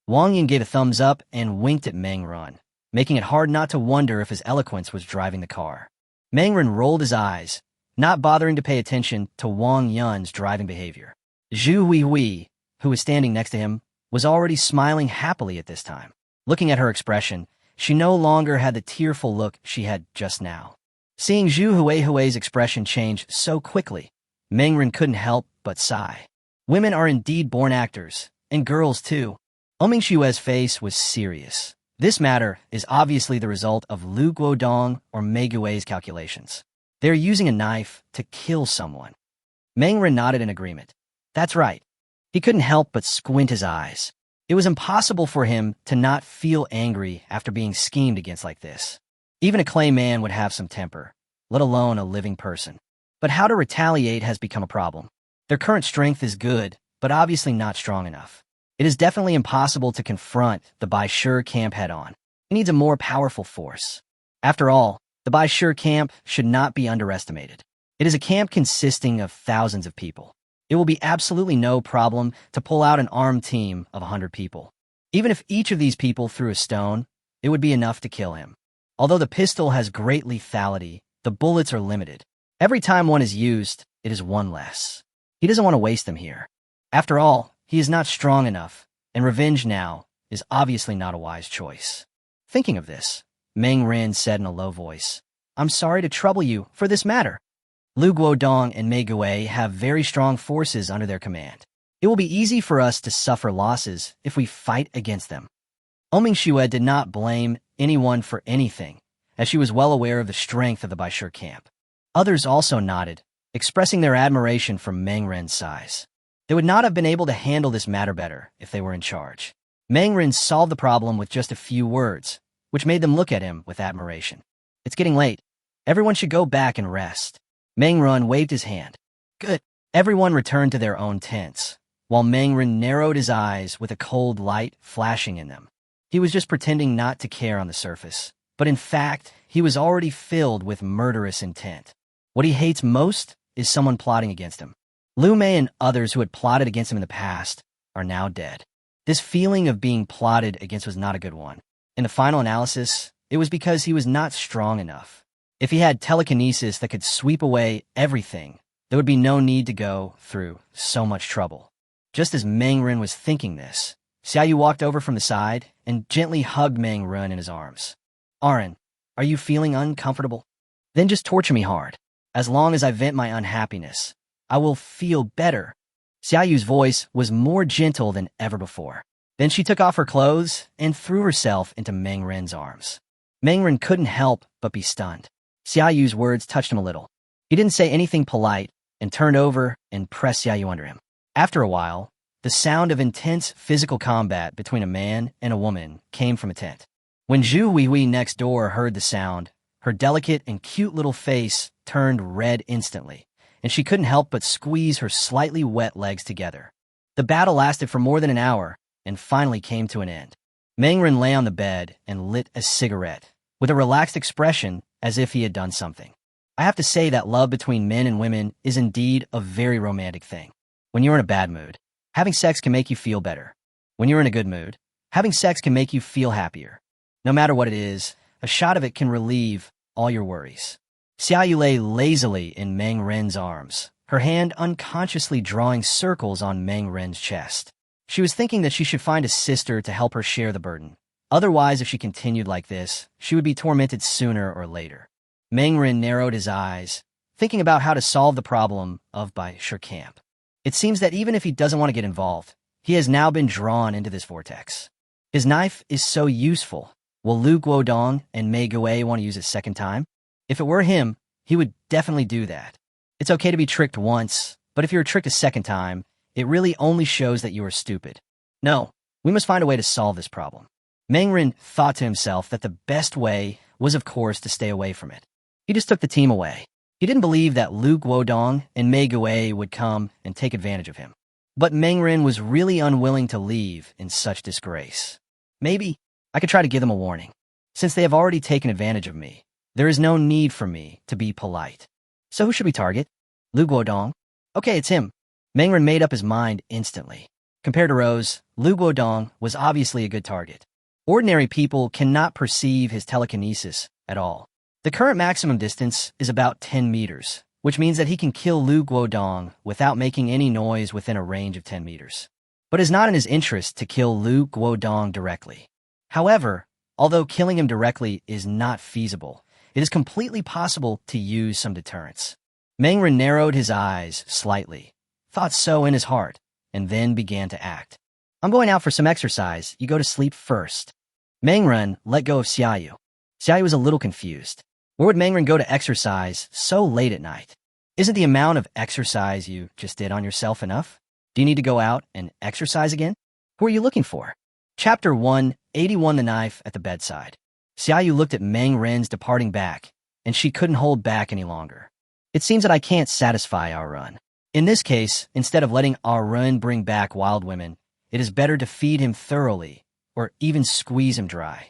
Wang Yin gave a thumbs up and winked at Meng Run, making it hard not to wonder if his eloquence was driving the car. Meng Run rolled his eyes, not bothering to pay attention to Wang Yun's driving behavior. Zhu Huihui, who was standing next to him, was already smiling happily at this time. Looking at her expression, she no longer had the tearful look she had just now. Seeing Zhu Huihui's expression change so quickly, Meng Rin couldn't help but sigh. Women are indeed born actors, and girls too. Oming Xue's face was serious. This matter is obviously the result of Lu Guodong or Mei Gui's calculations. They're using a knife to kill someone. Meng Rin nodded in agreement. That's right. He couldn't help but squint his eyes. It was impossible for him to not feel angry after being schemed against like this. Even a clay man would have some temper, let alone a living person. But how to retaliate has become a problem. Their current strength is good, but obviously not strong enough. It is definitely impossible to confront the Bai Shi camp head-on. It needs a more powerful force. After all, the Bai Shi camp should not be underestimated. It is a camp consisting of thousands of people. It will be absolutely no problem to pull out an armed team of 100 people. Even if each of these people threw a stone, it would be enough to kill him. Although the pistol has great lethality, the bullets are limited. Every time one is used, it is one less. He doesn't want to waste them here. After all, he is not strong enough, and revenge now is obviously not a wise choice. Thinking of this, Meng Rin said in a low voice, "I'm sorry to trouble you for this matter. Lu Guodong and Mei Gui have very strong forces under their command. It will be easy for us to suffer losses if we fight against them." Oming Xue did not blame anyone for anything, as she was well aware of the strength of the Bai Shi camp. Others also nodded, expressing their admiration for Meng Rin's size. They would not have been able to handle this matter better if they were in charge. Meng Rin solved the problem with just a few words, which made them look at him with admiration. "It's getting late. Everyone should go back and rest." Meng Rin waved his hand. "Good." Everyone returned to their own tents, while Meng Rin narrowed his eyes with a cold light flashing in them. He was just pretending not to care on the surface, but in fact, he was already filled with murderous intent. What he hates most is someone plotting against him. Lu Mei and others who had plotted against him in the past are now dead. This feeling of being plotted against was not a good one. In the final analysis, it was because he was not strong enough. If he had telekinesis that could sweep away everything, there would be no need to go through so much trouble. Just as Meng Rin was thinking this, Xiaoyu walked over from the side and gently hugged Meng Rin in his arms. "Arin, are you feeling uncomfortable? Then just torture me hard. As long as I vent my unhappiness, I will feel better." Xiaoyu's voice was more gentle than ever before. Then she took off her clothes and threw herself into Meng Rin's arms. Meng Rin couldn't help but be stunned. Xiaoyu's words touched him a little. He didn't say anything polite and turned over and pressed Xiaoyu under him. After a while, the sound of intense physical combat between a man and a woman came from a tent. When Zhu Huihui next door heard the sound, her delicate and cute little face turned red instantly, and she couldn't help but squeeze her slightly wet legs together. The battle lasted for more than an hour and finally came to an end. Meng Rin lay on the bed and lit a cigarette, with a relaxed expression as if he had done something. I have to say that love between men and women is indeed a very romantic thing. When you're in a bad mood, having sex can make you feel better. When you're in a good mood, having sex can make you feel happier. No matter what it is, a shot of it can relieve all your worries. Xiaoyu lay lazily in Meng Rin's arms, her hand unconsciously drawing circles on Meng Rin's chest. She was thinking that she should find a sister to help her share the burden. Otherwise, if she continued like this, she would be tormented sooner or later. Meng Rin narrowed his eyes, thinking about how to solve the problem of Bai Shi camp. It seems that even if he doesn't want to get involved, He has now been drawn into this vortex. His knife is so useful. Will Lu Guodong and Mei Gui want to use it a second time? If it were him, he would definitely do that. It's okay to be tricked once, but if you're tricked a second time, it really only shows that you are stupid. No, we must find a way to solve this problem. Mengren thought to himself that the best way was, of course, to stay away from it. He just took the team away. He didn't believe that Lu Guodong and Mei Gui would come and take advantage of him. But Mengren was really unwilling to leave in such disgrace. Maybe I could try to give them a warning. Since they have already taken advantage of me, there is no need for me to be polite. So who should we target? Lu Guodong? Okay, it's him. Mengren made up his mind instantly. Compared to Rose, Lu Guodong was obviously a good target. Ordinary people cannot perceive his telekinesis at all. The current maximum distance is about 10 meters, which means that he can kill Lu Guodong without making any noise within a range of 10 meters. But it's not in his interest to kill Lu Guodong directly. However, although killing him directly is not feasible, it is completely possible to use some deterrence. Mengren narrowed his eyes slightly, thought so in his heart, and then began to act. I'm going out for some exercise. You go to sleep first. Mengren let go of Xiaoyu. Xiaoyu was a little confused. Where would Mengren go to exercise so late at night? Isn't the amount of exercise you just did on yourself enough? Do you need to go out and exercise again? Who are you looking for? Chapter 181, The Knife at the Bedside. Xiaoyu looked at Mengren's departing back, and she couldn't hold back any longer. It seems that I can't satisfy our run. In this case, instead of letting our run bring back wild women, it is better to feed him thoroughly, or even squeeze him dry.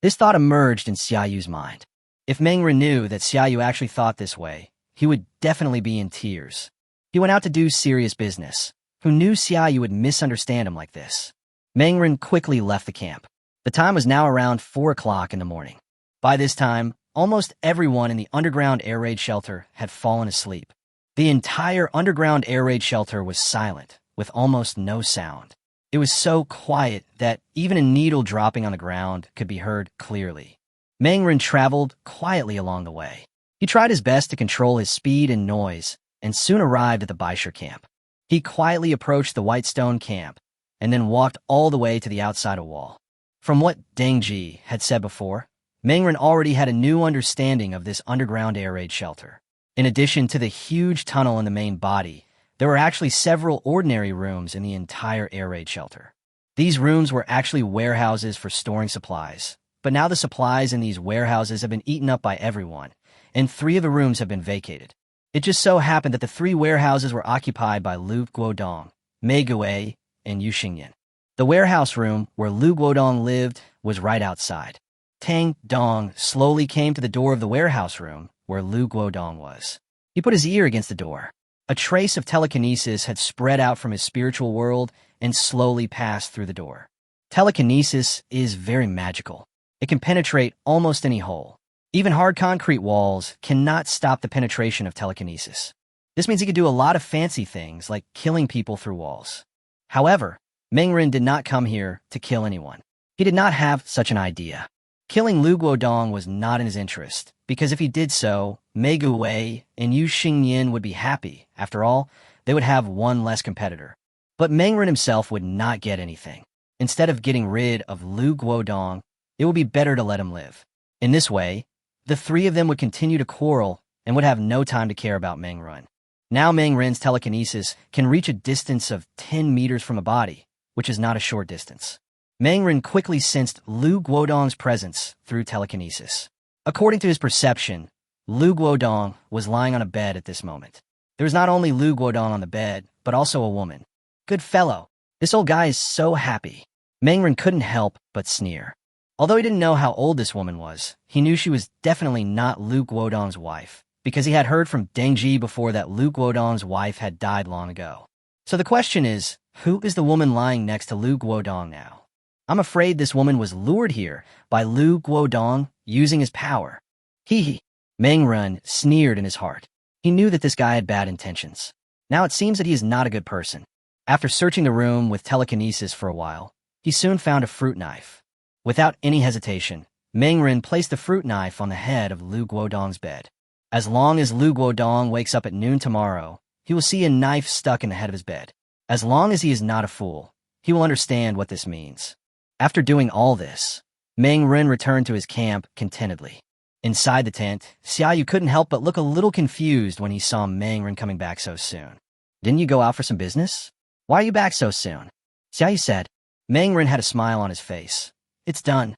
This thought emerged in Xiaoyu's mind. If Mengren knew that Xiaoyu actually thought this way, he would definitely be in tears. He went out to do serious business. Who knew Xiaoyu would misunderstand him like this? Mengren quickly left the camp. The time was now around 4 o'clock in the morning. By this time, almost everyone in the underground air raid shelter had fallen asleep. The entire underground air raid shelter was silent, with almost no sound. It was so quiet that even a needle dropping on the ground could be heard clearly. Mengren traveled quietly along the way. He tried his best to control his speed and noise, and soon arrived at the Baisher camp. He quietly approached the white stone camp, and then walked all the way to the outside wall. From what Deng Ji had said before, Mengren already had a new understanding of this underground air raid shelter. In addition to the huge tunnel in the main body, there were actually several ordinary rooms in the entire air raid shelter. These rooms were actually warehouses for storing supplies, but now the supplies in these warehouses have been eaten up by everyone, and 3 of the rooms have been vacated. It just so happened that the 3 warehouses were occupied by Lu Guodong, Mei Gui, and Yu Xingyan. The warehouse room where Lu Guodong lived was right outside. Tang Dong slowly came to the door of the warehouse room where Lu Guodong was. He put his ear against the door. A trace of telekinesis had spread out from his spiritual world and slowly passed through the door. Telekinesis is very magical. It can penetrate almost any hole. Even hard concrete walls cannot stop the penetration of telekinesis. This means he could do a lot of fancy things like killing people through walls. However, Mengren did not come here to kill anyone. He did not have such an idea. Killing Lu Guodong was not in his interest, because if he did so, Mei Gui and Yu Xingyan would be happy. After all, they would have one less competitor. But Mengren himself would not get anything. Instead of getting rid of Lu Guodong, it would be better to let him live. In this way, the 3 of them would continue to quarrel and would have no time to care about Mengren. Now Mengren's telekinesis can reach a distance of 10 meters from a body, which is not a short distance. Mengren quickly sensed Lu Guodong's presence through telekinesis. According to his perception, Lu Guodong was lying on a bed at this moment. There was not only Lu Guodong on the bed, but also a woman. Good fellow. This old guy is so happy. Mengren couldn't help but sneer. Although he didn't know how old this woman was, he knew she was definitely not Lu Guodong's wife, because he had heard from Deng Ji before that Lu Guodong's wife had died long ago. So the question is, who is the woman lying next to Lu Guodong now? I'm afraid this woman was lured here by Lu Guodong using his power. Hee. Mengren sneered in his heart. He knew that this guy had bad intentions. Now it seems that he is not a good person. After searching the room with telekinesis for a while, he soon found a fruit knife. Without any hesitation, Mengren placed the fruit knife on the head of Lu Guodong's bed. As long as Lu Guodong wakes up at noon tomorrow, he will see a knife stuck in the head of his bed. As long as he is not a fool, he will understand what this means. After doing all this, Meng Ren returned to his camp contentedly. Inside the tent, Xiaoyu couldn't help but look a little confused when he saw Meng Ren coming back so soon. Didn't you go out for some business? Why are you back so soon? Xiaoyu said. Meng Ren had a smile on his face. It's done.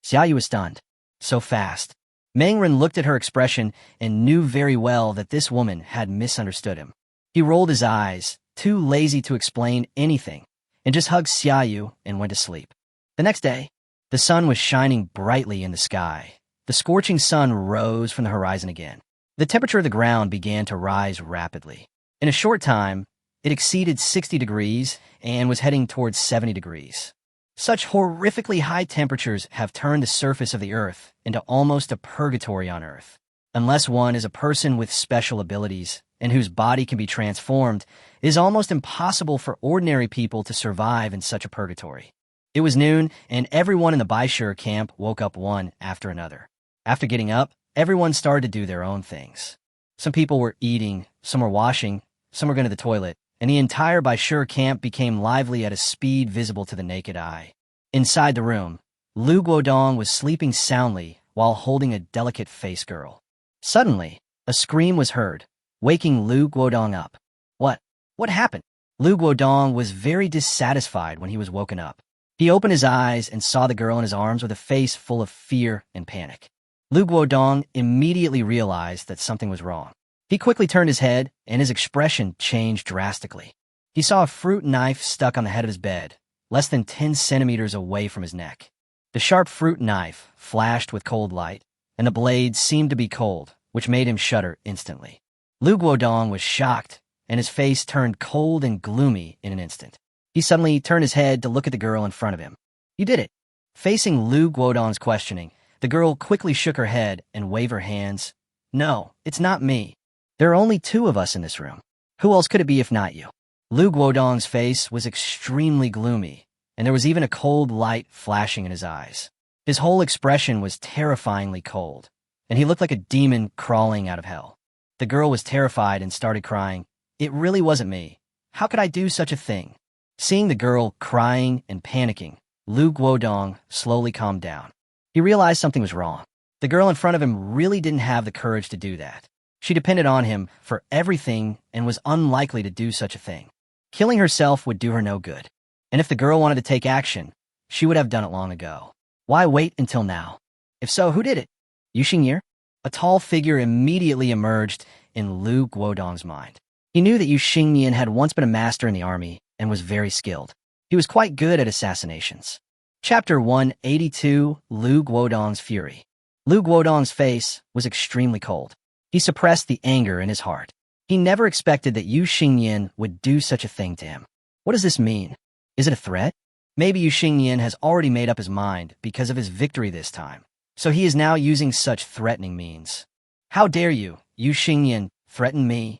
Xiaoyu was stunned. So fast. Meng Ren looked at her expression and knew very well that this woman had misunderstood him. He rolled his eyes, too lazy to explain anything, and just hugged Xiaoyu and went to sleep. The next day, the sun was shining brightly in the sky. The scorching sun rose from the horizon again. The temperature of the ground began to rise rapidly. In a short time, it exceeded 60 degrees and was heading towards 70 degrees. Such horrifically high temperatures have turned the surface of the Earth into almost a purgatory on Earth. Unless one is a person with special abilities and whose body can be transformed, it is almost impossible for ordinary people to survive in such a purgatory. It was noon, and everyone in the Baishur camp woke up one after another. After getting up, everyone started to do their own things. Some people were eating, some were washing, some were going to the toilet, and the entire Baishur camp became lively at a speed visible to the naked eye. Inside the room, Lu Guodong was sleeping soundly while holding a delicate face girl. Suddenly, a scream was heard, waking Lu Guodong up. What happened? Lu Guodong was very dissatisfied when he was woken up. He opened his eyes and saw the girl in his arms with a face full of fear and panic. Lu Guodong immediately realized that something was wrong. He quickly turned his head, and his expression changed drastically. He saw a fruit knife stuck on the head of his bed, less than 10 centimeters away from his neck. The sharp fruit knife flashed with cold light, and the blade seemed to be cold, which made him shudder instantly. Lu Guodong was shocked, and his face turned cold and gloomy in an instant. He suddenly turned his head to look at the girl in front of him. You did it. Facing Lu Guodong's questioning, the girl quickly shook her head and waved her hands. No, it's not me. There are only 2 of us in this room. Who else could it be if not you? Lu Guodong's face was extremely gloomy, and there was even a cold light flashing in his eyes. His whole expression was terrifyingly cold, and he looked like a demon crawling out of hell. The girl was terrified and started crying. It really wasn't me. How could I do such a thing? Seeing the girl crying and panicking, Lu Guodong slowly calmed down. He realized something was wrong. The girl in front of him really didn't have the courage to do that. She depended on him for everything and was unlikely to do such a thing. Killing herself would do her no good. And if the girl wanted to take action, she would have done it long ago. Why wait until now? If so, who did it? Yu Xingye? A tall figure immediately emerged in Lu Guodong's mind. He knew that Yu Xingye had once been a master in the army and was very skilled. He was quite good at assassinations. Chapter 182, Lu Guodong's Fury. Lu Guodong's face was extremely cold. He suppressed the anger in his heart. He never expected that Yu Xingye would do such a thing to him. What does this mean? Is it a threat? Maybe Yu Xingye has already made up his mind because of his victory this time, so he is now using such threatening means. How dare you, Yu Xingye, threaten me?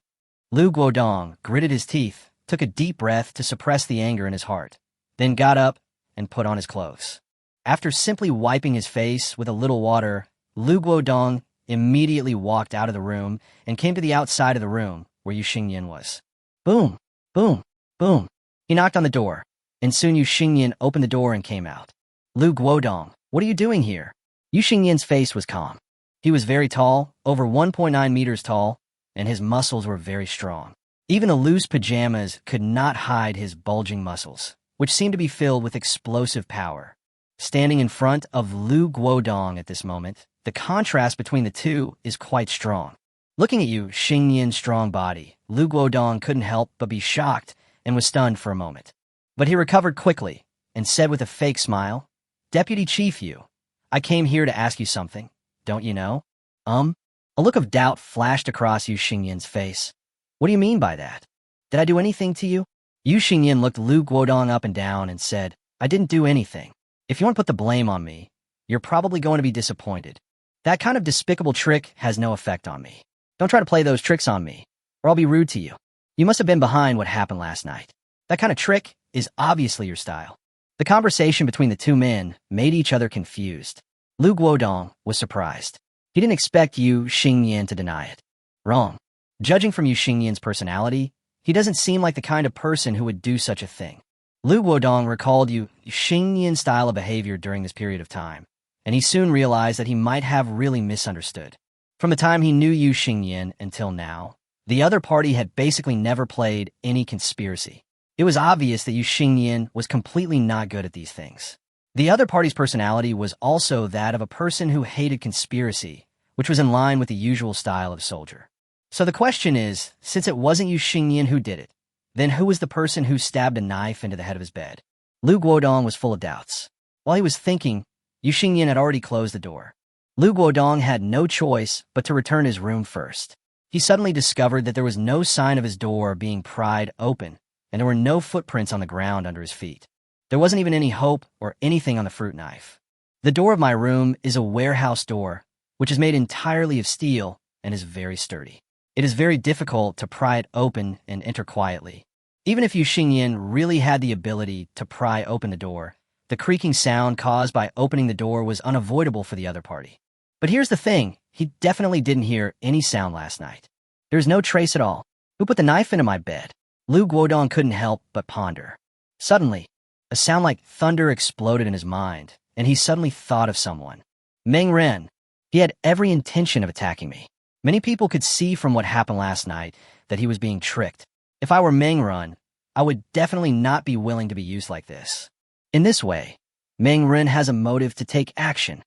Lu Guodong gritted his teeth, took a deep breath to suppress the anger in his heart, then got up and put on his clothes. After simply wiping his face with a little water, Lu Guodong immediately walked out of the room and came to the outside of the room where Yu Xingye was. Boom, boom, boom. He knocked on the door, and soon Yu Xingye opened the door and came out. Lu Guodong, what are you doing here? Yu Xingye's face was calm. He was very tall, over 1.9 meters tall, and his muscles were very strong. Even the loose pajamas could not hide his bulging muscles, which seemed to be filled with explosive power. Standing in front of Lu Guodong at this moment, the contrast between the two is quite strong. Looking at Yu Xingye's strong body, Lu Guodong couldn't help but be shocked and was stunned for a moment. But he recovered quickly and said with a fake smile, Deputy Chief Yu, I came here to ask you something. Don't you know? A look of doubt flashed across Yu Xingye's face. What do you mean by that? Did I do anything to you? Yu Xingye looked Lu Guodong up and down and said, I didn't do anything. If you want to put the blame on me, you're probably going to be disappointed. That kind of despicable trick has no effect on me. Don't try to play those tricks on me, or I'll be rude to you. You must have been behind what happened last night. That kind of trick is obviously your style. The conversation between the 2 men made each other confused. Lu Guodong was surprised. He didn't expect Yu Xingye to deny it. Wrong. Judging from Yu Xingye's personality, he doesn't seem like the kind of person who would do such a thing. Lu Guodong recalled Xingnian's style of behavior during this period of time, and he soon realized that he might have really misunderstood. From the time he knew Yu Xingnian until now, the other party had basically never played any conspiracy. It was obvious that Yu Xingnian was completely not good at these things. The other party's personality was also that of a person who hated conspiracy, which was in line with the usual style of soldier. So the question is, since it wasn't Yu Xingnian who did it, then who was the person who stabbed a knife into the head of his bed? Lu Guodong was full of doubts. While he was thinking, Yu Xingnian had already closed the door. Lu Guodong had no choice but to return to his room first. He suddenly discovered that there was no sign of his door being pried open, and there were no footprints on the ground under his feet. There wasn't even any hope or anything on the fruit knife. The door of my room is a warehouse door, which is made entirely of steel and is very sturdy. It is very difficult to pry it open and enter quietly. Even if Yu Xingnian really had the ability to pry open the door, the creaking sound caused by opening the door was unavoidable for the other party. But here's the thing, he definitely didn't hear any sound last night. There's no trace at all. Who put the knife into my bed? Lu Guodong couldn't help but ponder. Suddenly, a sound like thunder exploded in his mind, and he suddenly thought of someone. Meng Ren. He had every intention of attacking me. Many people could see from what happened last night that he was being tricked. If I were Meng Ren, I would definitely not be willing to be used like this. In this way, Meng Ren has a motive to take action.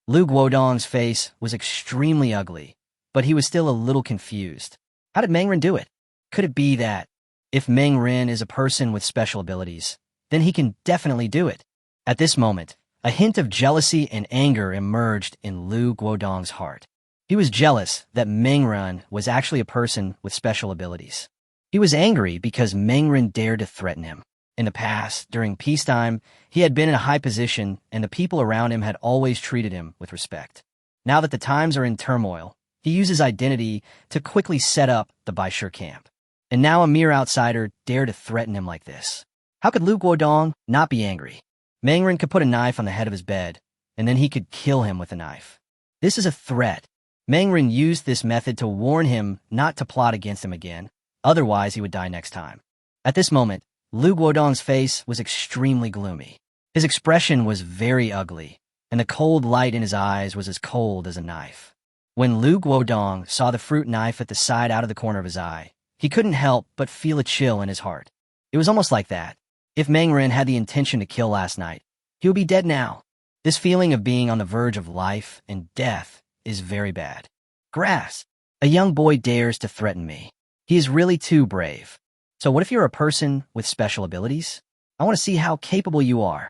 Lu Guodong's face was extremely ugly, but he was still a little confused. How did Meng Ren do it? Could it be that, if Meng Ren is a person with special abilities, then he can definitely do it? At this moment, a hint of jealousy and anger emerged in Lu Guodong's heart. He was jealous that Meng Ren was actually a person with special abilities. He was angry because Meng Ren dared to threaten him. In the past, during peacetime, he had been in a high position and the people around him had always treated him with respect. Now that the times are in turmoil, he used his identity to quickly set up the Baishir camp. And now a mere outsider dared to threaten him like this. How could Lu Guodong not be angry? Meng Ren could put a knife on the head of his bed, and then he could kill him with a knife. This is a threat. Meng Ren used this method to warn him not to plot against him again, otherwise he would die next time. At this moment, Lu Guodong's face was extremely gloomy. His expression was very ugly, and the cold light in his eyes was as cold as a knife. When Lu Guodong saw the fruit knife at the side out of the corner of his eye, he couldn't help but feel a chill in his heart. It was almost like that. If Meng Ren had the intention to kill last night, he would be dead now. This feeling of being on the verge of life and death is very bad. Grass. A young boy dares to threaten me. He is really too brave. So what if you're a person with special abilities? I want to see how capable you are.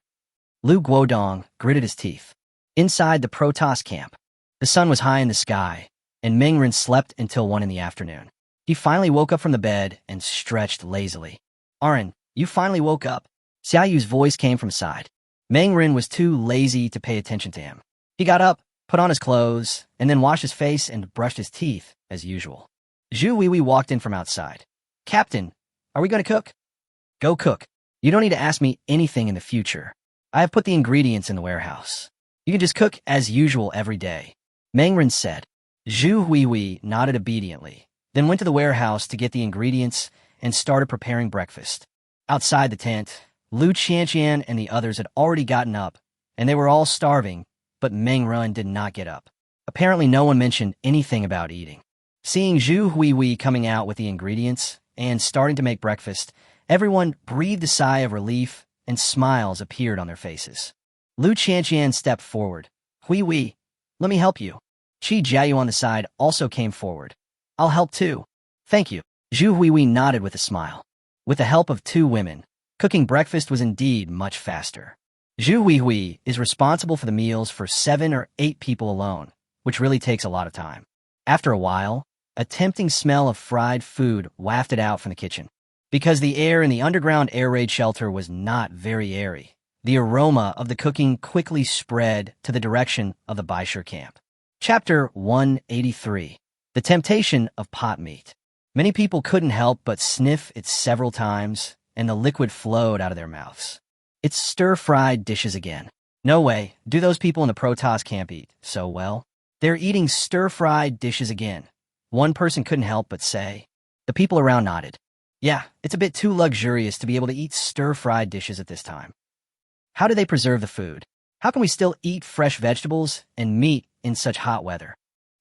Lu Guodong gritted his teeth. Inside the Protoss camp, the sun was high in the sky, and Meng Ren slept until 1 in the afternoon. He finally woke up from the bed and stretched lazily. Arin, you finally woke up. Xiaoyu's voice came from side. Meng Ren was too lazy to pay attention to him. He got up, put on his clothes, and then washed his face and brushed his teeth, as usual. Zhu Weiwei walked in from outside. Captain, are we going to cook? Go cook. You don't need to ask me anything in the future. I have put the ingredients in the warehouse. You can just cook as usual every day. Meng Ren said. Zhu Weiwei nodded obediently, then went to the warehouse to get the ingredients and started preparing breakfast. Outside the tent, Lu Qianqian and the others had already gotten up, and they were all starving, but Meng Ren did not get up. Apparently no one mentioned anything about eating. Seeing Zhu Weiwei coming out with the ingredients and starting to make breakfast, everyone breathed a sigh of relief and smiles appeared on their faces. Lu Qianqian stepped forward. Weiwei, let me help you. Qi Jiayu on the side also came forward. I'll help too. Thank you. Zhu Weiwei nodded with a smile. With the help of 2 women, cooking breakfast was indeed much faster. Zhu Weiwei is responsible for the meals for 7 or 8 people alone, which really takes a lot of time. After a while, a tempting smell of fried food wafted out from the kitchen. Because the air in the underground air raid shelter was not very airy, the aroma of the cooking quickly spread to the direction of the Baishir camp. Chapter 183. The Temptation of Pot Meat. Many people couldn't help but sniff it several times, and the liquid flowed out of their mouths. It's stir-fried dishes again. No way, do those people in the Protoss camp eat so well? They're eating stir-fried dishes again. One person couldn't help but say. The people around nodded. Yeah, it's a bit too luxurious to be able to eat stir-fried dishes at this time. How do they preserve the food? How can we still eat fresh vegetables and meat in such hot weather?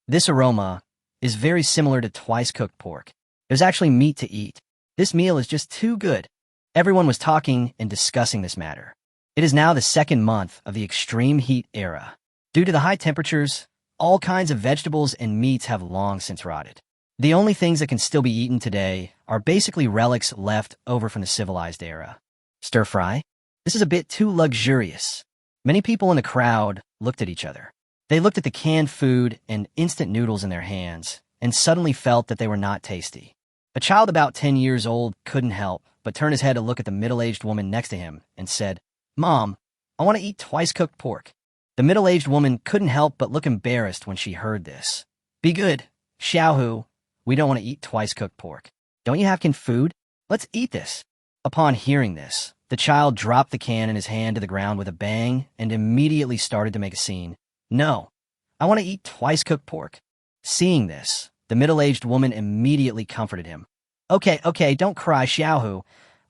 This aroma is very similar to twice-cooked pork. There's actually meat to eat. This meal is just too good. Everyone was talking and discussing this matter. It is now the second month of the extreme heat era. Due to the high temperatures, all kinds of vegetables and meats have long since rotted. The only things that can still be eaten today are basically relics left over from the civilized era. Stir fry? This is a bit too luxurious. Many people in the crowd looked at each other. They looked at the canned food and instant noodles in their hands and suddenly felt that they were not tasty. A child about 10 years old couldn't help but turn his head to look at the middle-aged woman next to him and said, "Mom, I want to eat twice-cooked pork." The middle-aged woman couldn't help but look embarrassed when she heard this. "Be good, Xiaohu. We don't want to eat twice-cooked pork. Don't you have canned food? Let's eat this." Upon hearing this, the child dropped the can in his hand to the ground with a bang and immediately started to make a scene. "No, I want to eat twice-cooked pork." Seeing this, the middle-aged woman immediately comforted him. Okay, don't cry, Xiaohu.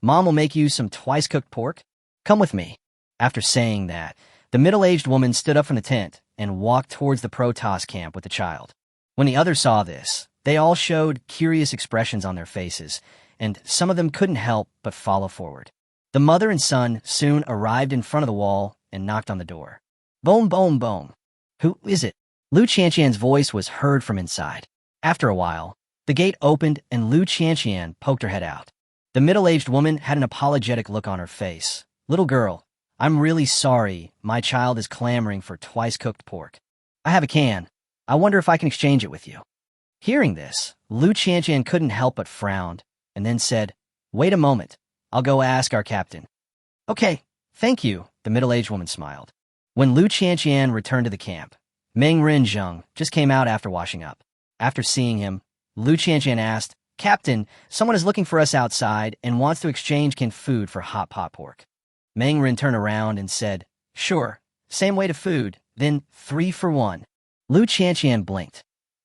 Mom will make you some twice-cooked pork. Come with me." After saying that, the middle-aged woman stood up from the tent and walked towards the Protoss camp with the child. When the others saw this, they all showed curious expressions on their faces, and some of them couldn't help but follow forward. The mother and son soon arrived in front of the wall and knocked on the door. Boom, boom, boom. "Who is it?" Lu Qianqian's voice was heard from inside. After a while, the gate opened and Lu Qianqian poked her head out. The middle-aged woman had an apologetic look on her face. "Little girl, I'm really sorry my child is clamoring for twice-cooked pork. I have a can. I wonder if I can exchange it with you." Hearing this, Lu Qianqian couldn't help but frown, and then said, "Wait a moment. I'll go ask our captain." "Okay, thank you," the middle-aged woman smiled. When Lu Qianqian returned to the camp, Meng Rinzheng just came out after washing up. After seeing him, Lu Qianqian asked, "Captain, someone is looking for us outside and wants to exchange canned food for hot pot pork." Meng Rin turned around and said, "Sure, same way to food, then 3 for 1. Lu Qianqian blinked.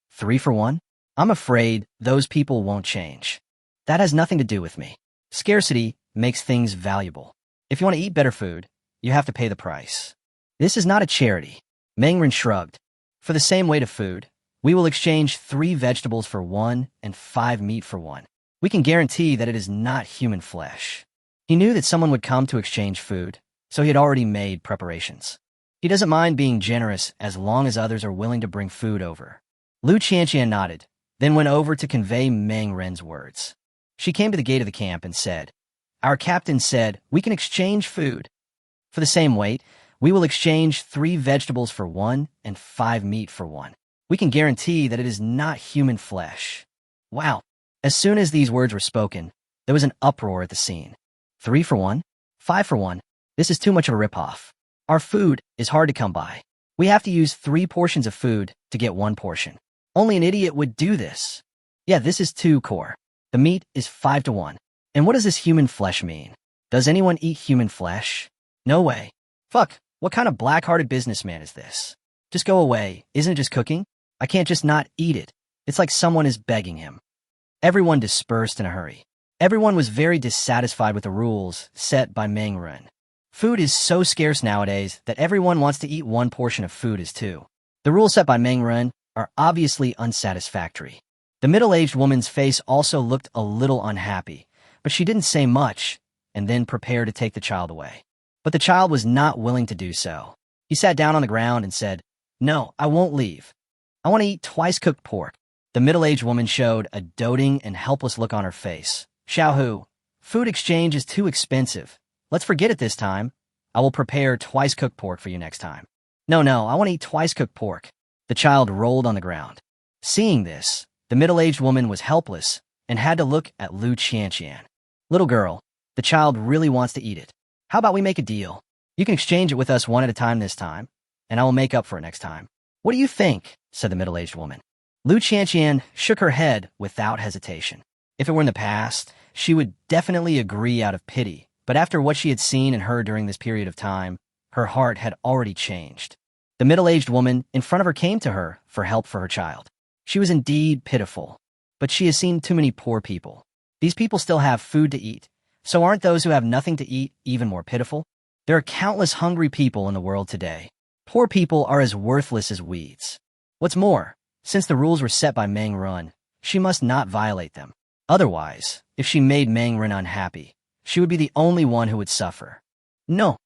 3 for 1? I'm afraid those people won't change. That has nothing to do with me. Scarcity makes things valuable. If you want to eat better food, you have to pay the price. This is not a charity." Meng Rin shrugged. "For the same weight of food, we will exchange 3 vegetables for 1 and 5 meat for 1. We can guarantee that it is not human flesh." He knew that someone would come to exchange food, so he had already made preparations. He doesn't mind being generous as long as others are willing to bring food over. Lu Qianqian nodded, then went over to convey Meng Ren's words. She came to the gate of the camp and said, "Our captain said we can exchange food. For the same weight, we will exchange 3 vegetables for 1 and 5 meat for 1. We can guarantee that it is not human flesh." Wow. As soon as these words were spoken, there was an uproar at the scene. 3 for 1? 5 for 1? This is too much of a ripoff. Our food is hard to come by. We have to use 3 portions of food to get 1 portion. Only an idiot would do this. Yeah, this is too core. The meat is 5 to 1. And what does this human flesh mean? Does anyone eat human flesh? No way. Fuck, what kind of black-hearted businessman is this? Just go away. Isn't it just cooking? I can't just not eat it. It's like someone is begging him. Everyone dispersed in a hurry. Everyone was very dissatisfied with the rules set by Meng Ren. Food is so scarce nowadays that everyone wants to eat 1 portion of food as 2. The rules set by Meng Ren are obviously unsatisfactory. The middle-aged woman's face also looked a little unhappy, but she didn't say much and then prepared to take the child away. But the child was not willing to do so. He sat down on the ground and said, "No, I won't leave. I want to eat twice-cooked pork." The middle-aged woman showed a doting and helpless look on her face. "Xiaohu, food exchange is too expensive. Let's forget it this time. I will prepare twice-cooked pork for you next time." No, I want to eat twice-cooked pork." The child rolled on the ground. Seeing this, the middle-aged woman was helpless and had to look at Lu Qianqian. "Little girl, the child really wants to eat it. How about we make a deal? You can exchange it with us 1 at a time this time, and I will make up for it next time." "What do you think?" said the middle-aged woman. Lu Qianqian shook her head without hesitation. If it were in the past, she would definitely agree out of pity, but after what she had seen and heard during this period of time, her heart had already changed. The middle-aged woman in front of her came to her for help for her child. She was indeed pitiful, but she has seen too many poor people. These people still have food to eat. So aren't those who have nothing to eat even more pitiful? There are countless hungry people in the world today. Poor people are as worthless as weeds. What's more, since the rules were set by Meng Run, she must not violate them. Otherwise, if she made Meng Run unhappy, she would be the only one who would suffer. No.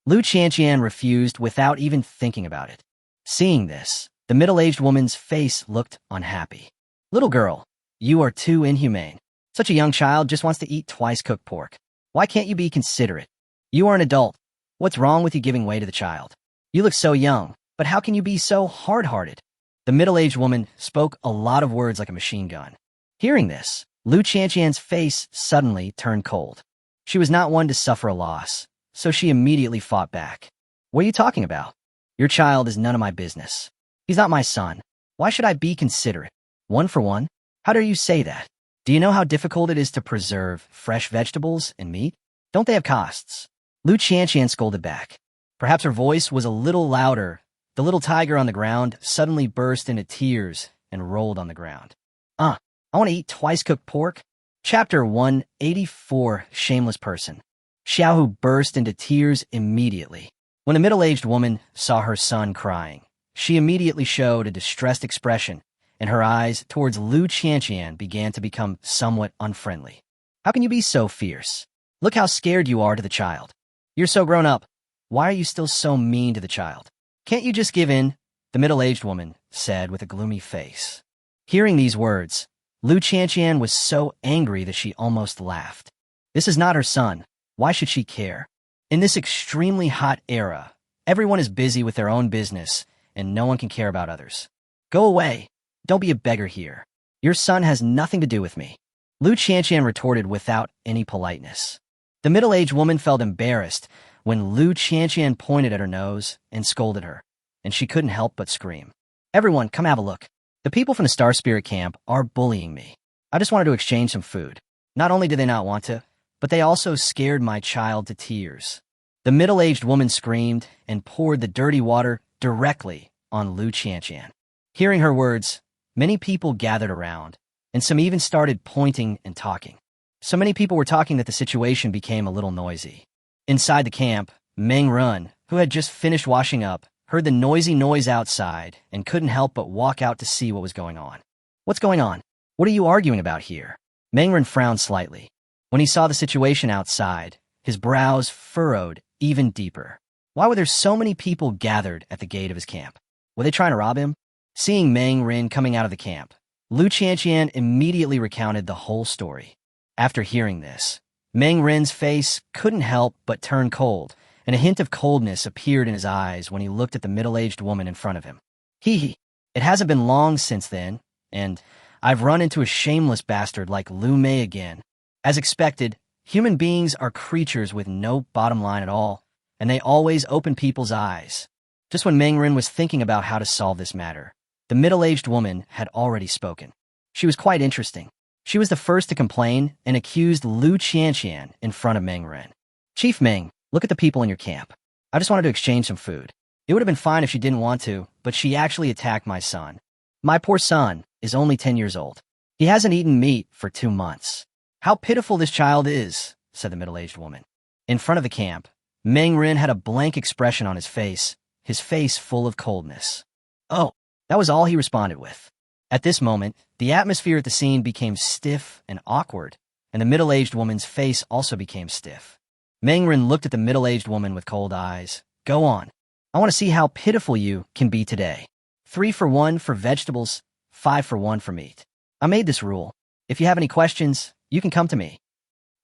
Lu Qianqian refused without even thinking about it. Seeing this, the middle-aged woman's face looked unhappy. Little girl, you are too inhumane. Such a young child just wants to eat twice-cooked pork. Why can't you be considerate? You are an adult. What's wrong with you giving way to the child? You look so young, but how can you be so hard-hearted? The middle-aged woman spoke a lot of words like a machine gun. Hearing this, Lu Qianqian's face suddenly turned cold. She was not one to suffer a loss, so she immediately fought back. What are you talking about? Your child is none of my business. He's not my son. Why should I be considerate? One for one? How dare you say that? Do you know how difficult it is to preserve fresh vegetables and meat? Don't they have costs? Lu Qianqian scolded back. Perhaps her voice was a little louder. The little tiger on the ground suddenly burst into tears and rolled on the ground. I want to eat twice-cooked pork? Chapter 184, Shameless Person. Xiaohu burst into tears immediately. When the middle-aged woman saw her son crying, she immediately showed a distressed expression, and her eyes towards Lu Qianqian began to become somewhat unfriendly. How can you be so fierce? Look how scared you are to the child. You're so grown up. Why are you still so mean to the child? Can't you just give in? The middle-aged woman said with a gloomy face. Hearing these words, Lu Qianqian was so angry that she almost laughed. This is not her son. Why should she care? In this extremely hot era, everyone is busy with their own business, and no one can care about others. Go away. Don't be a beggar here. Your son has nothing to do with me. Lu Qianqian retorted without any politeness. The middle-aged woman felt embarrassed when Lu Qianqian pointed at her nose and scolded her, and she couldn't help but scream. Everyone, come have a look. The people from the Star Spirit camp are bullying me. I just wanted to exchange some food. Not only did they not want to, but they also scared my child to tears. The middle-aged woman screamed and poured the dirty water directly on Lu Qianqian. Hearing her words, many people gathered around, and some even started pointing and talking. So many people were talking that the situation became a little noisy. Inside the camp, Meng Run, who had just finished washing up, heard the noisy noise outside and couldn't help but walk out to see what was going on. What's going on? What are you arguing about here? Meng Run frowned slightly. When he saw the situation outside, his brows furrowed even deeper. Why were there so many people gathered at the gate of his camp? Were they trying to rob him? Seeing Meng Rin coming out of the camp, Lu Qianqian immediately recounted the whole story. After hearing this, Meng Rin's face couldn't help but turn cold, and a hint of coldness appeared in his eyes when he looked at the middle-aged woman in front of him. It hasn't been long since then, and I've run into a shameless bastard like Lu Mei again. As expected, human beings are creatures with no bottom line at all, and they always open people's eyes. Just when Meng Rin was thinking about how to solve this matter, the middle-aged woman had already spoken. She was quite interesting. She was the first to complain and accused Lu Qianqian in front of Meng Rin. Chief Meng, look at the people in your camp. I just wanted to exchange some food. It would have been fine if she didn't want to, but she actually attacked my son. My poor son is only 10 years old. He hasn't eaten meat for 2 months. How pitiful this child is, said the middle-aged woman. In front of the camp, Meng Rin had a blank expression on his face full of coldness. Oh, that was all he responded with. At this moment, the atmosphere at the scene became stiff and awkward, and the middle-aged woman's face also became stiff. Meng Rin looked at the middle-aged woman with cold eyes. Go on. I want to see how pitiful you can be today. 3 for 1 for vegetables, 5 for 1 for meat. I made this rule. If you have any questions, you can come to me.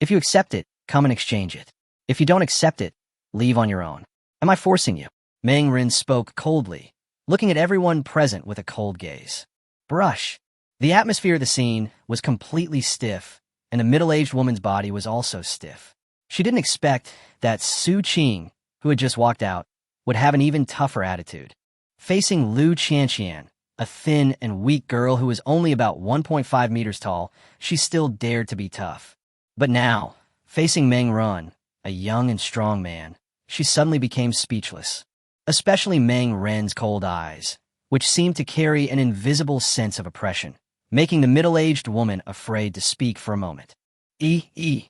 If you accept it, come and exchange it. If you don't accept it, leave on your own. Am I forcing you? Meng Rin spoke coldly, looking at everyone present with a cold gaze. Brush. The atmosphere of the scene was completely stiff, and the middle-aged woman's body was also stiff. She didn't expect that Su Qing, who had just walked out, would have an even tougher attitude. Facing Lu Qianqian, a thin and weak girl who was only about 1.5 meters tall, she still dared to be tough. But now, facing Meng Run, a young and strong man, she suddenly became speechless. Especially Meng Ren's cold eyes, which seemed to carry an invisible sense of oppression, making the middle-aged woman afraid to speak for a moment. E.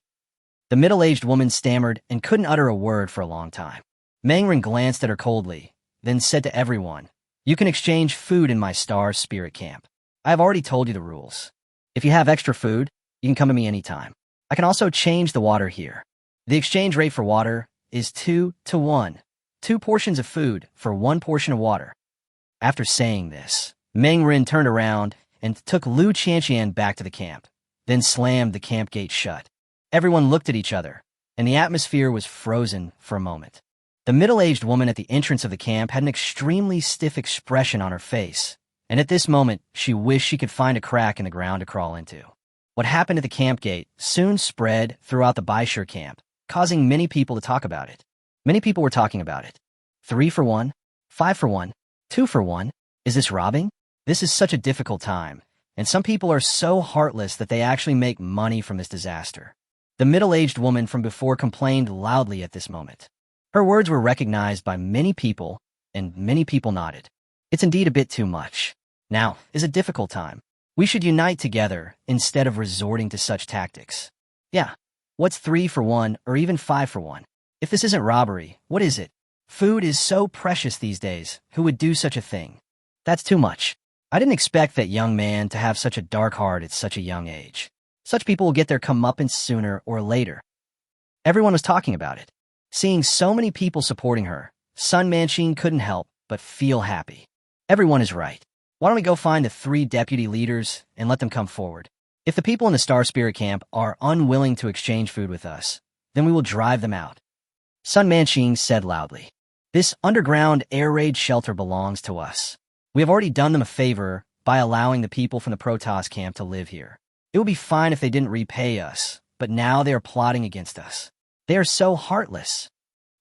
The middle-aged woman stammered and couldn't utter a word for a long time. Mangren glanced at her coldly, then said to everyone, "You can exchange food in my star spirit camp. I have already told you the rules. If you have extra food, you can come to me anytime. I can also change the water here. The exchange rate for water is 2 to 1. 2 portions of food for 1 portion of water." After saying this, Mangren turned around and took Lu Qianqian back to the camp, then slammed the camp gate shut. Everyone looked at each other, and the atmosphere was frozen for a moment. The middle-aged woman at the entrance of the camp had an extremely stiff expression on her face, and at this moment, she wished she could find a crack in the ground to crawl into. What happened at the camp gate soon spread throughout the Baishir camp, causing many people to talk about it. Many people were talking about it. 3 for 1, 5 for 1, 2 for 1. Is this robbing? This is such a difficult time, and some people are so heartless that they actually make money from this disaster. The middle-aged woman from before complained loudly at this moment. Her words were recognized by many people, and many people nodded. It's indeed a bit too much. Now is a difficult time. We should unite together instead of resorting to such tactics. Yeah, what's 3 for 1 or even 5 for 1? If this isn't robbery, what is it? Food is so precious these days. Who would do such a thing? That's too much. I didn't expect that young man to have such a dark heart at such a young age. Such people will get their comeuppance sooner or later. Everyone was talking about it. Seeing so many people supporting her, Sun Manqing couldn't help but feel happy. Everyone is right. Why don't we go find the 3 deputy leaders and let them come forward? If the people in the Star Spirit camp are unwilling to exchange food with us, then we will drive them out. Sun Manqing said loudly, "This underground air raid shelter belongs to us. We have already done them a favor by allowing the people from the Protoss camp to live here. It would be fine if they didn't repay us, but now they are plotting against us. They are so heartless."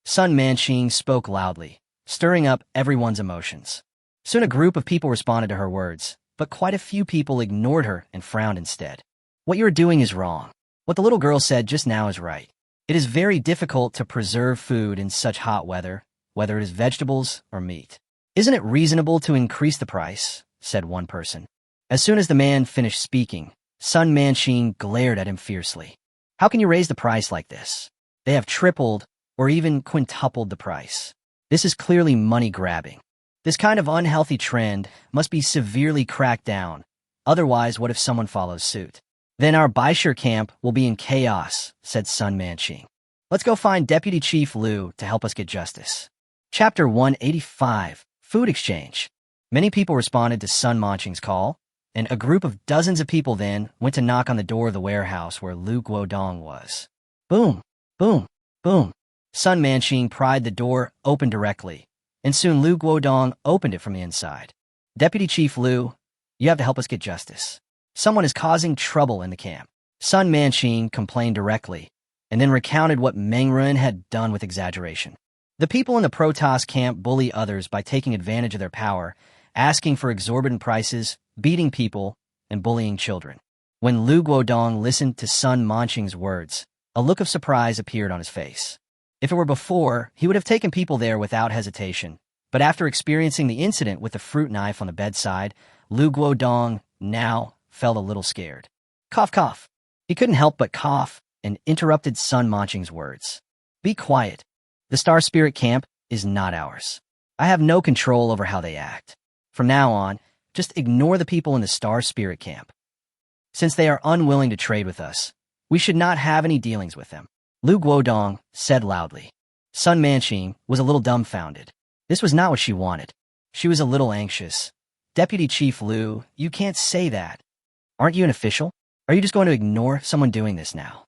Sun Manqing spoke loudly, stirring up everyone's emotions. Soon a group of people responded to her words, but quite a few people ignored her and frowned instead. "What you are doing is wrong. What the little girl said just now is right. It is very difficult to preserve food in such hot weather, whether it is vegetables or meat. Isn't it reasonable to increase the price?" said one person. As soon as the man finished speaking, Sun Manqing glared at him fiercely. "How can you raise the price like this? They have tripled or even quintupled the price. This is clearly money grabbing. This kind of unhealthy trend must be severely cracked down. Otherwise, what if someone follows suit? Then our Baishir camp will be in chaos," said Sun Manqing. "Let's go find Deputy Chief Lu to help us get justice." Chapter 185, Food Exchange. Many people responded to Sun Manqing's call, and a group of dozens of people then went to knock on the door of the warehouse where Lu Guodong was. Boom, boom, boom. Sun Manqing pried the door open directly, and soon Lu Guodong opened it from the inside. "Deputy Chief Lu, you have to help us get justice. Someone is causing trouble in the camp." Sun Manqing complained directly, and then recounted what Mangren had done with exaggeration. The people in the Protoss camp bully others by taking advantage of their power, asking for exorbitant prices, beating people, and bullying children. When Lu Guodong listened to Sun Manqing's words, a look of surprise appeared on his face. If it were before, he would have taken people there without hesitation, but after experiencing the incident with the fruit knife on the bedside, Lu Guodong now felt a little scared. Cough, cough. He couldn't help but cough and interrupted Sun Manqing's words. "Be quiet. The Star Spirit camp is not ours. I have no control over how they act. From now on, just ignore the people in the Star Spirit camp. Since they are unwilling to trade with us, we should not have any dealings with them," Lu Guodong said loudly. Sun Manqing was a little dumbfounded. This was not what she wanted. She was a little anxious. "Deputy Chief Lu, you can't say that. Aren't you an official? Are you just going to ignore someone doing this now?"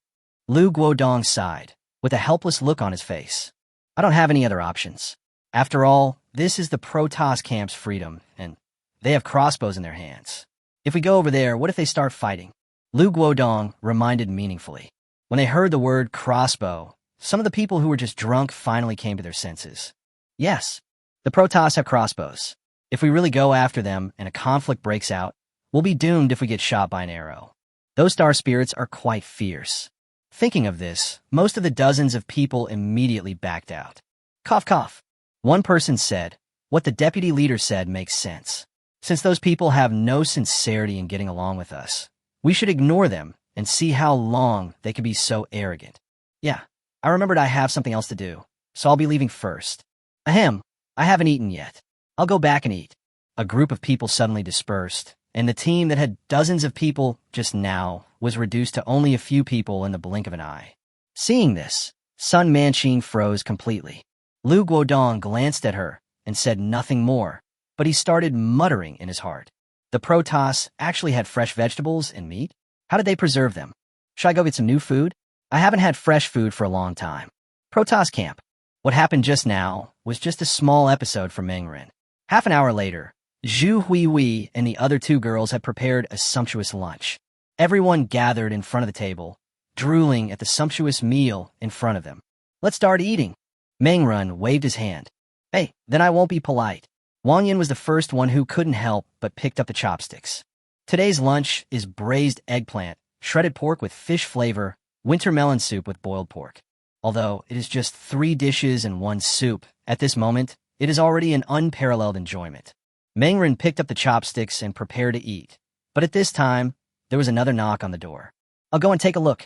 Lu Guodong sighed, with a helpless look on his face. "I don't have any other options. After all, this is the Protoss camp's freedom, and they have crossbows in their hands. If we go over there, what if they start fighting?" Lu Guodong reminded meaningfully. When they heard the word crossbow, some of the people who were just drunk finally came to their senses. Yes, the Protoss have crossbows. If we really go after them and a conflict breaks out, we'll be doomed if we get shot by an arrow. Those Star Spirits are quite fierce. Thinking of this, most of the dozens of people immediately backed out. Cough, cough. One person said, "What the deputy leader said makes sense. Since those people have no sincerity in getting along with us, we should ignore them and see how long they could be so arrogant. Yeah, I remembered I have something else to do, so I'll be leaving first. Ahem, I haven't eaten yet. I'll go back and eat. A group of people suddenly dispersed, and the team that had dozens of people just now was reduced to only a few people in the blink of an eye. Seeing this, Sun Manqin froze completely. Lu Guodong glanced at her and said nothing more, but he started muttering in his heart. The Protoss actually had fresh vegetables and meat? How did they preserve them? Should I go get some new food? I haven't had fresh food for a long time. Protoss camp. What happened just now was just a small episode for Mengren. Half an hour later, Zhu Huihui and the other two girls had prepared a sumptuous lunch. Everyone gathered in front of the table, drooling at the sumptuous meal in front of them. Let's start eating. Mengren waved his hand. Hey, then I won't be polite. Wang Yin was the first one who couldn't help but picked up the chopsticks. Today's lunch is braised eggplant, shredded pork with fish flavor, winter melon soup with boiled pork. Although it is just 3 dishes and 1 soup, at this moment, it is already an unparalleled enjoyment. Mengren picked up the chopsticks and prepared to eat. But at this time, there was another knock on the door. I'll go and take a look.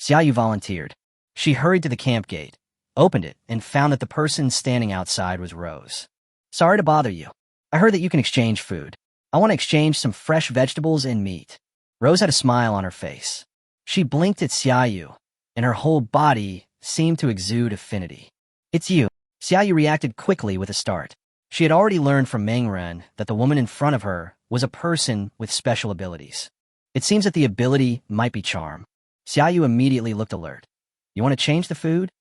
Xiaoyu volunteered. She hurried to the camp gate, opened it, and found that the person standing outside was Rose. Sorry to bother you. I heard that you can exchange food. I want to exchange some fresh vegetables and meat. Rose had a smile on her face. She blinked at Xiaoyu, and her whole body seemed to exude affinity. It's you. Xiaoyu reacted quickly with a start. She had already learned from Mengren that the woman in front of her was a person with special abilities. It seems that the ability might be charm. Xiaoyu immediately looked alert. You want to change the food?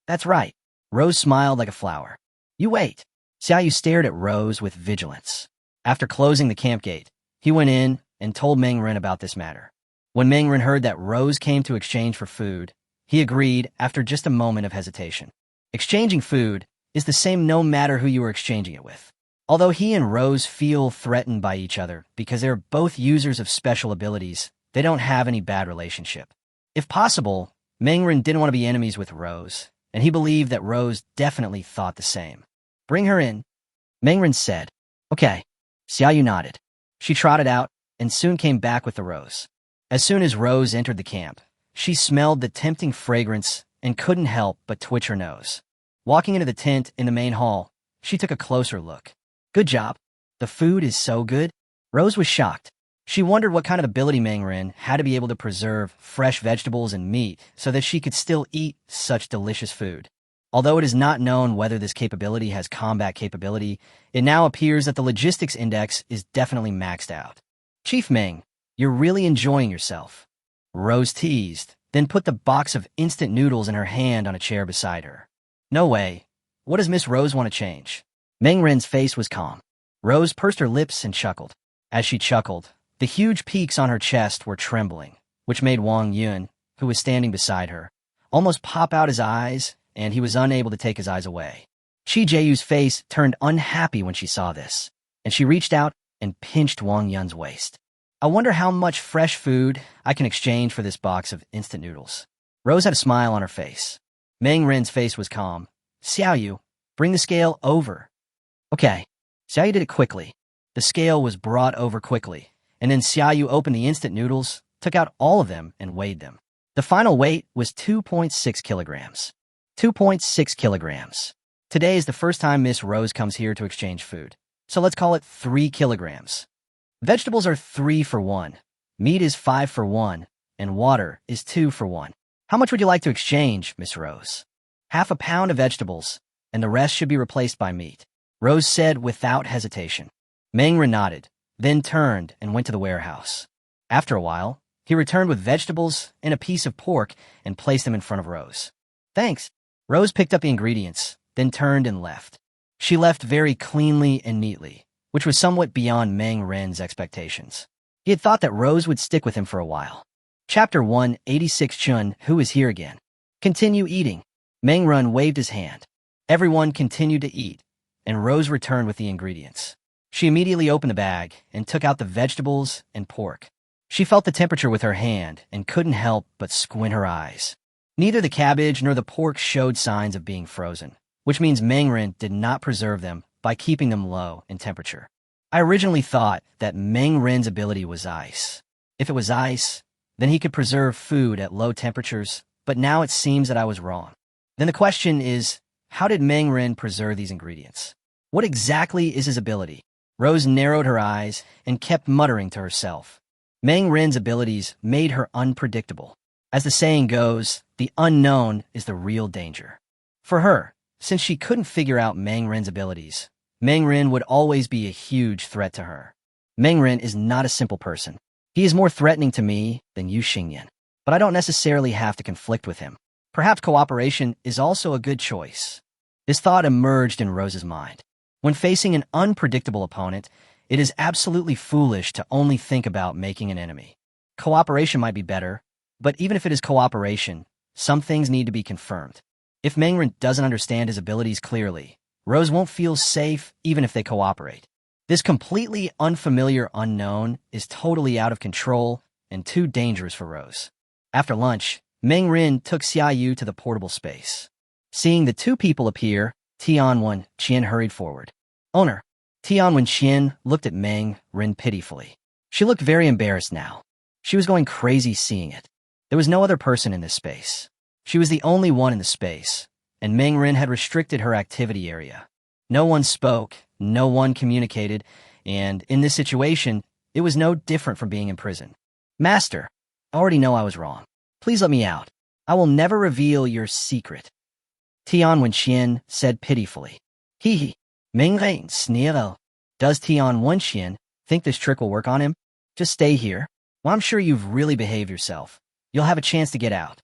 That's right. Rose smiled like a flower. You wait. Xiaoyu stared at Rose with vigilance. After closing the camp gate, he went in and told Mengren about this matter. When Mengren heard that Rose came to exchange for food, he agreed after just a moment of hesitation. Exchanging food is the same no matter who you are exchanging it with. Although he and Rose feel threatened by each other because they're both users of special abilities, they don't have any bad relationship. If possible, Mengren didn't want to be enemies with Rose, and he believed that Rose definitely thought the same. Bring her in, Mengren said. Okay. Xiaoyu nodded. She trotted out and soon came back with the rose. As soon as Rose entered the camp, she smelled the tempting fragrance and couldn't help but twitch her nose. Walking into the tent in the main hall, she took a closer look. Good job. The food is so good. Rose was shocked. She wondered what kind of ability Mengren had to be able to preserve fresh vegetables and meat so that she could still eat such delicious food. Although it is not known whether this capability has combat capability, it now appears that the logistics index is definitely maxed out. Chief Meng, you're really enjoying yourself. Rose teased, then put the box of instant noodles in her hand on a chair beside her. No way. What does Miss Rose want to change? Mengren's face was calm. Rose pursed her lips and chuckled. As she chuckled, the huge peaks on her chest were trembling, which made Wang Yun, who was standing beside her, almost pop out his eyes, and he was unable to take his eyes away. Chi Jiayu's face turned unhappy when she saw this, and she reached out and pinched Wang Yun's waist. I wonder how much fresh food I can exchange for this box of instant noodles. Rose had a smile on her face. Mengren's face was calm. Xiaoyu, bring the scale over. Okay. Xiaoyu did it quickly. The scale was brought over quickly, and then Xiaoyu opened the instant noodles, took out all of them, and weighed them. The final weight was 2.6 kilograms. 2.6 kilograms. Today is the first time Miss Rose comes here to exchange food, so let's call it 3 kilograms. Vegetables are 3 for 1, meat is 5 for 1, and water is 2 for 1. How much would you like to exchange, Miss Rose? Half a pound of vegetables, and the rest should be replaced by meat, Rose said without hesitation. Mengren nodded, then turned and went to the warehouse. After a while, he returned with vegetables and a piece of pork and placed them in front of Rose. Thanks. Rose picked up the ingredients, then turned and left. She left very cleanly and neatly, which was somewhat beyond Mengren's expectations. He had thought that Rose would stick with him for a while. Chapter 186 Chun, who is here again? Continue eating. Mengren waved his hand. Everyone continued to eat, and Rose returned with the ingredients. She immediately opened the bag and took out the vegetables and pork. She felt the temperature with her hand and couldn't help but squint her eyes. Neither the cabbage nor the pork showed signs of being frozen, which means Mengren did not preserve them by keeping them low in temperature. I originally thought that Mengren's ability was ice. If it was ice, Then he could preserve food at low temperatures, but now it seems that I was wrong. Then the question is, how did Meng Ren preserve these ingredients? What exactly is his ability? Rose narrowed her eyes and kept muttering to herself. Meng Ren's abilities made her unpredictable. As the saying goes, the unknown is the real danger. For her, since she couldn't figure out Meng Ren's abilities, Meng Ren would always be a huge threat to her. Meng Ren is not a simple person. He is more threatening to me than Yu Xingyan, but I don't necessarily have to conflict with him. Perhaps cooperation is also a good choice. This thought emerged in Rose's mind. When facing an unpredictable opponent, it is absolutely foolish to only think about making an enemy. Cooperation might be better, but even if it is cooperation, some things need to be confirmed. If Meng Ren doesn't understand his abilities clearly, Rose won't feel safe even if they cooperate. This completely unfamiliar unknown is totally out of control and too dangerous for Rose. After lunch, Meng Ren took Xiaoyu to the portable space. Seeing the two people appear, Tianwen Qian hurried forward. Owner. Tianwen Qian looked at Meng Ren pitifully. She looked very embarrassed now. She was going crazy seeing it. There was no other person in this space. She was the only one in the space, and Meng Ren had restricted her activity area. No one spoke, no one communicated, and in this situation, it was no different from being in prison. Master, I already know I was wrong. Please let me out. I will never reveal your secret. Tianwen Qian said pitifully. Hee. Meng Ren sneered. Does Tianwen Qian think this trick will work on him? Just stay here. Well, I'm sure you've really behaved yourself. You'll have a chance to get out.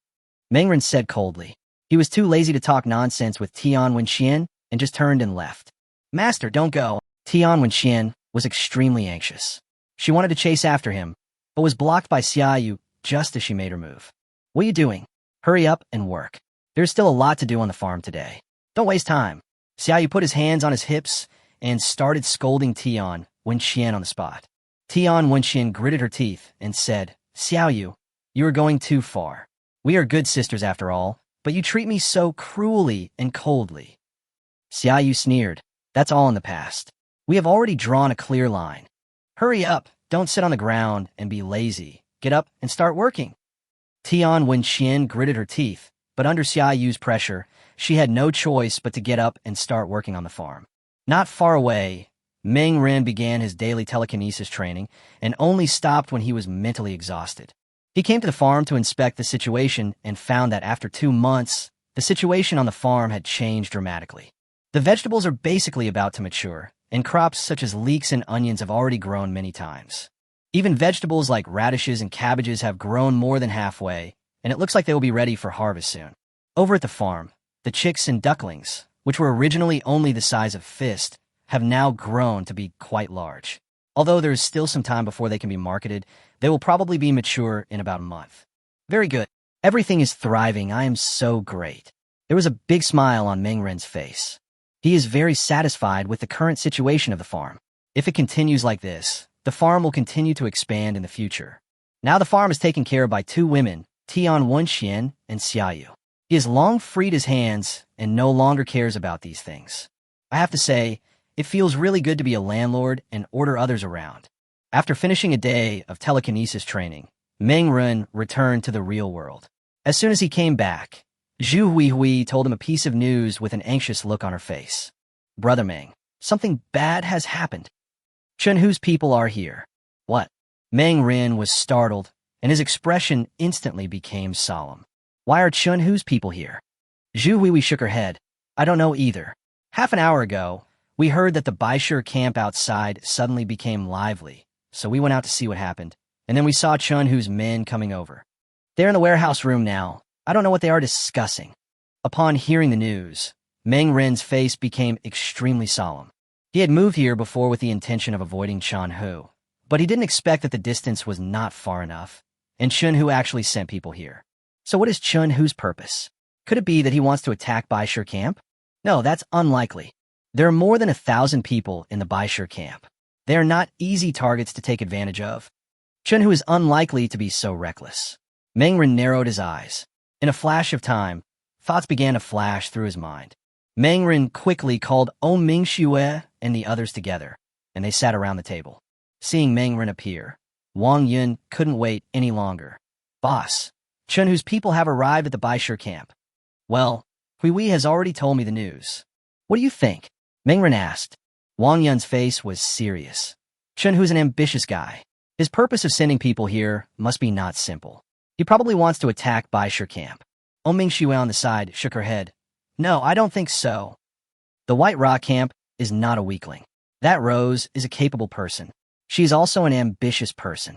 Meng Ren said coldly. He was too lazy to talk nonsense with Tianwen Qian and just turned and left. Master, don't go. Tianwen Qian was extremely anxious. She wanted to chase after him, but was blocked by Xiaoyu just as she made her move. What are you doing? Hurry up and work. There's still a lot to do on the farm today. Don't waste time. Xiaoyu put his hands on his hips and started scolding Tianwen Qian on the spot. Tianwen Qian gritted her teeth and said, Xiaoyu, you are going too far. We are good sisters after all, but you treat me so cruelly and coldly. Xiaoyu sneered. That's all in the past. We have already drawn a clear line. Hurry up. Don't sit on the ground and be lazy. Get up and start working. Tianwen Qian gritted her teeth, but under Xiaoyu's pressure, she had no choice but to get up and start working on the farm. Not far away, Meng Ren began his daily telekinesis training and only stopped when he was mentally exhausted. He came to the farm to inspect the situation and found that after 2 months, the situation on the farm had changed dramatically. The vegetables are basically about to mature, and crops such as leeks and onions have already grown many times. Even vegetables like radishes and cabbages have grown more than halfway, and it looks like they will be ready for harvest soon. Over at the farm, the chicks and ducklings, which were originally only the size of fist, have now grown to be quite large. Although there is still some time before they can be marketed, they will probably be mature in about a month. Very good. Everything is thriving. I am so great. There was a big smile on Meng Ren's face. He is very satisfied with the current situation of the farm. If it continues like this, the farm will continue to expand in the future. Now the farm is taken care of by 2 women, Tianwen Qian and Xiaoyu. He has long freed his hands and no longer cares about these things. I have to say, it feels really good to be a landlord and order others around. After finishing a day of telekinesis training, Meng Ren returned to the real world. As soon as he came back, Zhu Huihui told him a piece of news with an anxious look on her face. Brother Meng, something bad has happened. Chunhu's people are here. What? Meng Ren was startled, and his expression instantly became solemn. Why are Chunhu's people here? Zhu Huihui shook her head. I don't know either. Half an hour ago, we heard that the Baishir camp outside suddenly became lively, so we went out to see what happened, and then we saw Chunhu's men coming over. They're in the warehouse room now. I don't know what they are discussing. Upon hearing the news, Meng Ren's face became extremely solemn. He had moved here before with the intention of avoiding Chunhu, but he didn't expect that the distance was not far enough, and Chunhu actually sent people here. So what is Chunhu's purpose? Could it be that he wants to attack Baishir camp? No, that's unlikely. There are more than 1,000 people in the Baishir camp. They are not easy targets to take advantage of. Chunhu is unlikely to be so reckless. Meng Ren narrowed his eyes. In a flash of time, thoughts began to flash through his mind. Meng Ren quickly called Ming Mingxue and the others together, and they sat around the table. Seeing Meng Ren appear, Wang Yun couldn't wait any longer. Boss, Chunhu's people have arrived at the Baishur camp. Well, Hui has already told me the news. What do you think? Mengren asked. Wang Yun's face was serious. Chunhu's an ambitious guy. His purpose of sending people here must be not simple. He probably wants to attack Baishur camp. Mingxue on the side shook her head. No, I don't think so. The White Rock camp is not a weakling. That Rose is a capable person. She is also an ambitious person.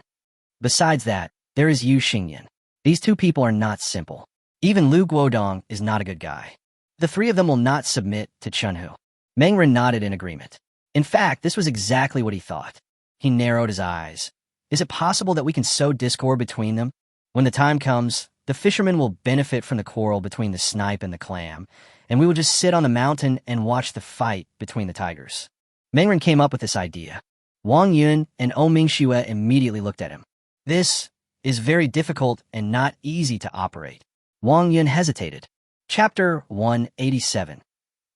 Besides that, there is Yu Xingyan. These two people are not simple. Even Lu Guodong is not a good guy. The three of them will not submit to Chunhu. Mengren nodded in agreement. In fact, this was exactly what he thought. He narrowed his eyes. Is it possible that we can sow discord between them? When the time comes, the fishermen will benefit from the quarrel between the snipe and the clam, and we will just sit on the mountain and watch the fight between the tigers. Mengren came up with this idea. Wang Yun and Mingxue immediately looked at him. This is very difficult and not easy to operate. Wang Yun hesitated. Chapter 187.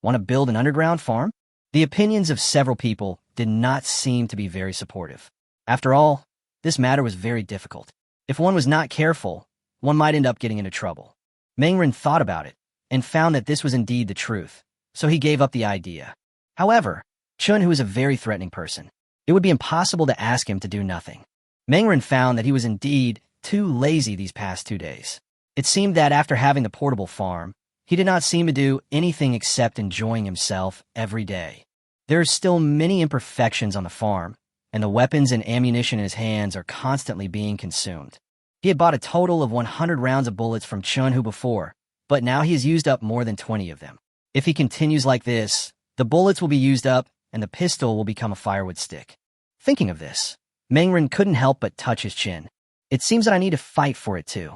Want to build an underground farm? The opinions of several people did not seem to be very supportive. After all, this matter was very difficult. If one was not careful, one might end up getting into trouble. Mengren thought about it and found that this was indeed the truth, so he gave up the idea. However, Chunhu is a very threatening person. It would be impossible to ask him to do nothing. Mengren found that he was indeed too lazy these past 2 days. It seemed that after having the portable farm, he did not seem to do anything except enjoying himself every day. There are still many imperfections on the farm, and the weapons and ammunition in his hands are constantly being consumed. He had bought a total of 100 rounds of bullets from Chunhu before, but now he has used up more than 20 of them. If he continues like this, the bullets will be used up and the pistol will become a firewood stick. Thinking of this, Mengren couldn't help but touch his chin. It seems that I need to fight for it too.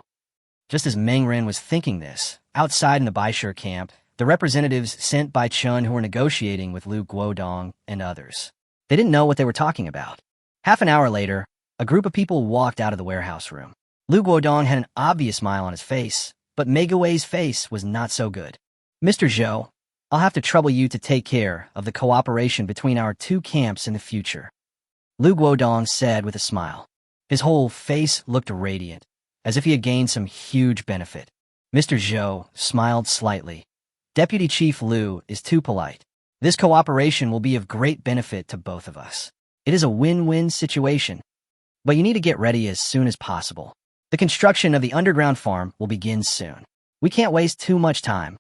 Just as Mengren was thinking this, outside in the Baishur camp, the representatives sent by Chun who were negotiating with Lu Guodong and others. They didn't know what they were talking about. Half an hour later, a group of people walked out of the warehouse room. Lu Guodong had an obvious smile on his face, but Megui's face was not so good. Mr. Zhou, I'll have to trouble you to take care of the cooperation between our two camps in the future. Lu Guodong said with a smile. His whole face looked radiant, as if he had gained some huge benefit. Mr. Zhou smiled slightly. Deputy Chief Lu is too polite. This cooperation will be of great benefit to both of us. It is a win-win situation. But you need to get ready as soon as possible. The construction of the underground farm will begin soon. We can't waste too much time.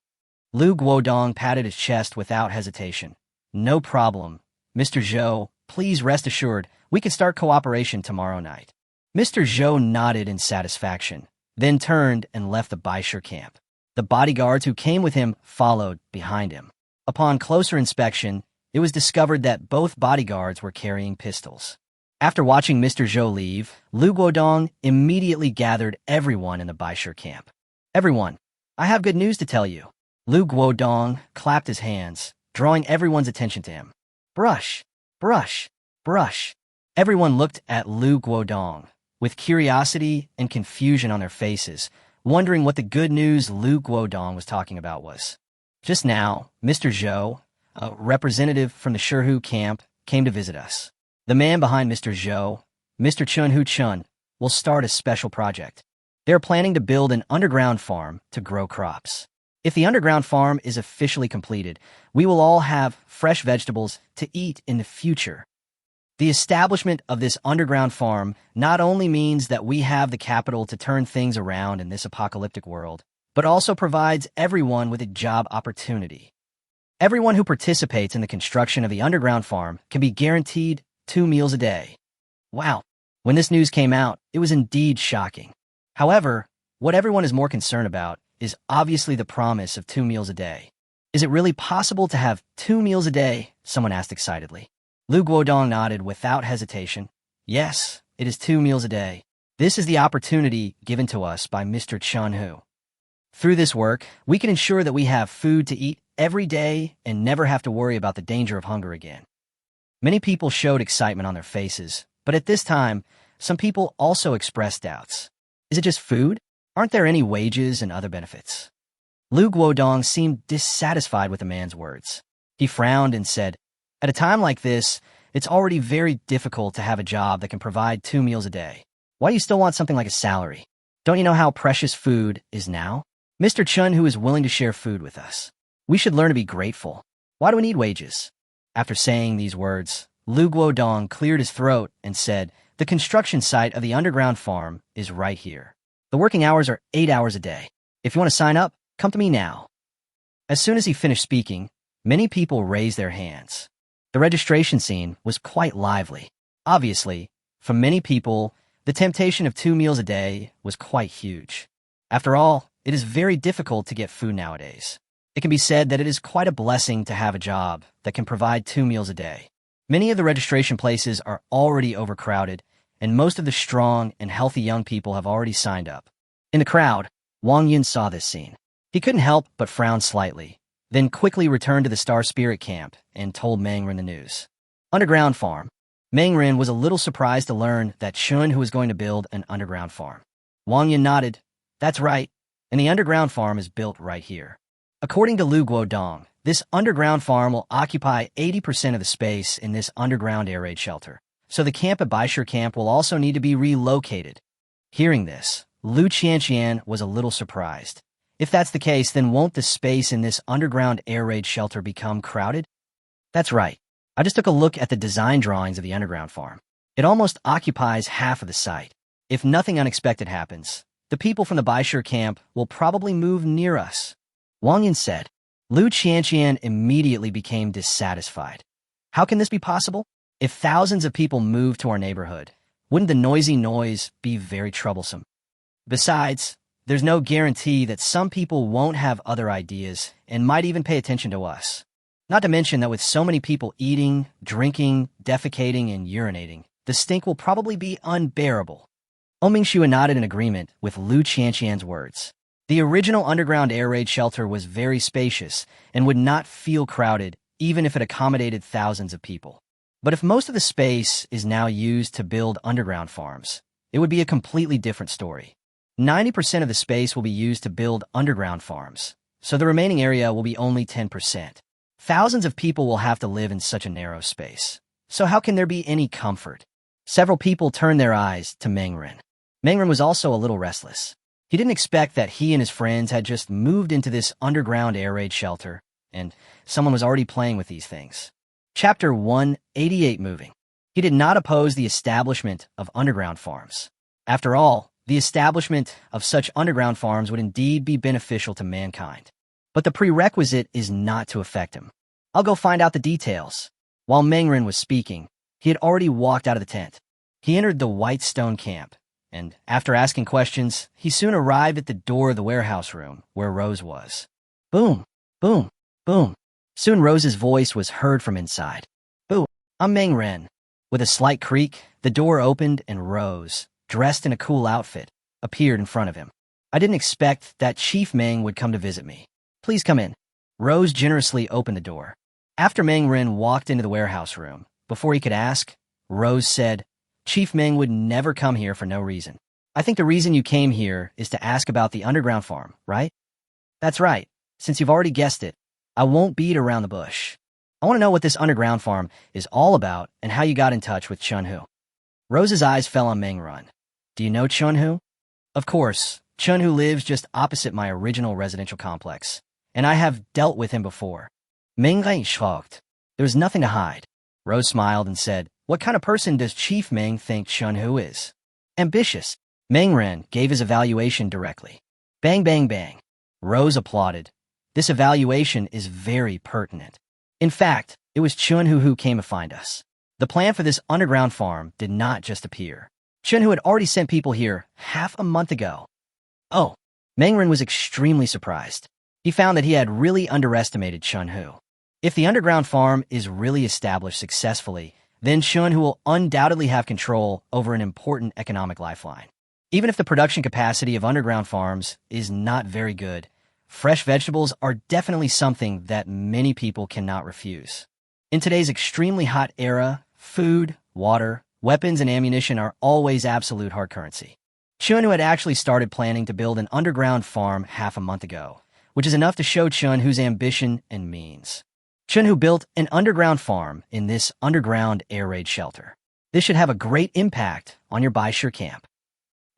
Lu Guodong patted his chest without hesitation. No problem. Mr. Zhou, please rest assured, we can start cooperation tomorrow night. Mr. Zhou nodded in satisfaction, then turned and left the Baishur camp. The bodyguards who came with him followed behind him. Upon closer inspection, it was discovered that both bodyguards were carrying pistols. After watching Mr. Zhou leave, Lu Guodong immediately gathered everyone in the Baishur camp. Everyone, I have good news to tell you. Lu Guodong clapped his hands, drawing everyone's attention to him. Brush, brush, brush. Everyone looked at Lu Guodong, with curiosity and confusion on their faces, wondering what the good news Lu Guodong was talking about was. Just now, Mr. Zhou, a representative from the Shurhu camp, came to visit us. The man behind Mr. Zhou, Mr. Chunhu Chun, will start a special project. They are planning to build an underground farm to grow crops. If the underground farm is officially completed, we will all have fresh vegetables to eat in the future. The establishment of this underground farm not only means that we have the capital to turn things around in this apocalyptic world, but also provides everyone with a job opportunity. Everyone who participates in the construction of the underground farm can be guaranteed 2 meals a day. Wow. When this news came out, it was indeed shocking. However, what everyone is more concerned about is obviously the promise of 2 meals a day. Is it really possible to have 2 meals a day? Someone asked excitedly. Lu Guodong nodded without hesitation. Yes, it is 2 meals a day. This is the opportunity given to us by Mr. Chunhu. Through this work, we can ensure that we have food to eat every day and never have to worry about the danger of hunger again. Many people showed excitement on their faces, but at this time, some people also expressed doubts. Is it just food? Aren't there any wages and other benefits? Lu Guodong seemed dissatisfied with the man's words. He frowned and said, at a time like this, it's already very difficult to have a job that can provide 2 meals a day. Why do you still want something like a salary? Don't you know how precious food is now? Mr. Chun, who is willing to share food with us. We should learn to be grateful. Why do we need wages? After saying these words, Lu Guodong cleared his throat and said, the construction site of the underground farm is right here. The working hours are 8 hours a day. If you want to sign up, come to me now. As soon as he finished speaking, many people raised their hands. The registration scene was quite lively. Obviously, for many people, the temptation of 2 meals a day was quite huge. After all, it is very difficult to get food nowadays. It can be said that it is quite a blessing to have a job that can provide 2 meals a day. Many of the registration places are already overcrowded, and most of the strong and healthy young people have already signed up. In the crowd, Wang Yun saw this scene. He couldn't help but frown slightly, then quickly returned to the Star Spirit camp and told Mangren the news. Underground farm. Mangren was a little surprised to learn that Chun who was going to build an underground farm. Wang Yun nodded. That's right, and the underground farm is built right here. According to Lu Guodong, this underground farm will occupy 80% of the space in this underground air raid shelter, so the camp at Baishir Camp will also need to be relocated. Hearing this, Lu Qianqian was a little surprised. If that's the case, then won't the space in this underground air raid shelter become crowded? That's right. I just took a look at the design drawings of the underground farm. It almost occupies half of the site. If nothing unexpected happens, the people from the Baishir camp will probably move near us. Wang Yun said. Lu Qianqian immediately became dissatisfied. How can this be possible? If thousands of people move to our neighborhood, wouldn't the noisy noise be very troublesome? Besides, there's no guarantee that some people won't have other ideas and might even pay attention to us. Not to mention that with so many people eating, drinking, defecating, and urinating, the stink will probably be unbearable. Mingxue nodded in agreement with Lu Qianqian's words. The original underground air raid shelter was very spacious and would not feel crowded even if it accommodated thousands of people. But if most of the space is now used to build underground farms, it would be a completely different story. 90% of the space will be used to build underground farms, so the remaining area will be only 10%. Thousands of people will have to live in such a narrow space. So how can there be any comfort? Several people turned their eyes to Mangren. Mangren was also a little restless. He didn't expect that he and his friends had just moved into this underground air raid shelter, and someone was already playing with these things. Chapter 188 Moving. He did not oppose the establishment of underground farms. After all, the establishment of such underground farms would indeed be beneficial to mankind. But the prerequisite is not to affect him. I'll go find out the details. While Mangren was speaking, he had already walked out of the tent. He entered the white stone camp, and after asking questions, he soon arrived at the door of the warehouse room where Rose was. Boom, boom, boom. Soon Rose's voice was heard from inside. Boo, I'm Mangren. With a slight creak, the door opened and Rose, dressed in a cool outfit, appeared in front of him. I didn't expect that Chief Meng would come to visit me. Please come in. Rose generously opened the door. After Mangren walked into the warehouse room, before he could ask, Rose said, Chief Meng would never come here for no reason. I think the reason you came here is to ask about the underground farm, right? That's right. Since you've already guessed it, I won't beat around the bush. I want to know what this underground farm is all about and how you got in touch with Chunhu. Rose's eyes fell on Mangren. Do you know Chunhu? Of course, Chunhu lives just opposite my original residential complex, and I have dealt with him before. Mangren shrugged. There was nothing to hide. Rose smiled and said, What kind of person does Chief Meng think Chunhu is? Ambitious. Mangren gave his evaluation directly. Bang, bang, bang. Rose applauded. This evaluation is very pertinent. In fact, it was Chunhu who came to find us. The plan for this underground farm did not just appear. Chunhu had already sent people here half a month ago. Oh, Mangren was extremely surprised. He found that he had really underestimated Chunhu. If the underground farm is really established successfully, then Chunhu will undoubtedly have control over an important economic lifeline. Even if the production capacity of underground farms is not very good, fresh vegetables are definitely something that many people cannot refuse. In today's extremely hot era, food, water, weapons, and ammunition are always absolute hard currency. Chunhu had actually started planning to build an underground farm half a month ago, which is enough to show Chunhu's ambition and means. Chunhu built an underground farm in this underground air raid shelter. This should have a great impact on your Baishir camp.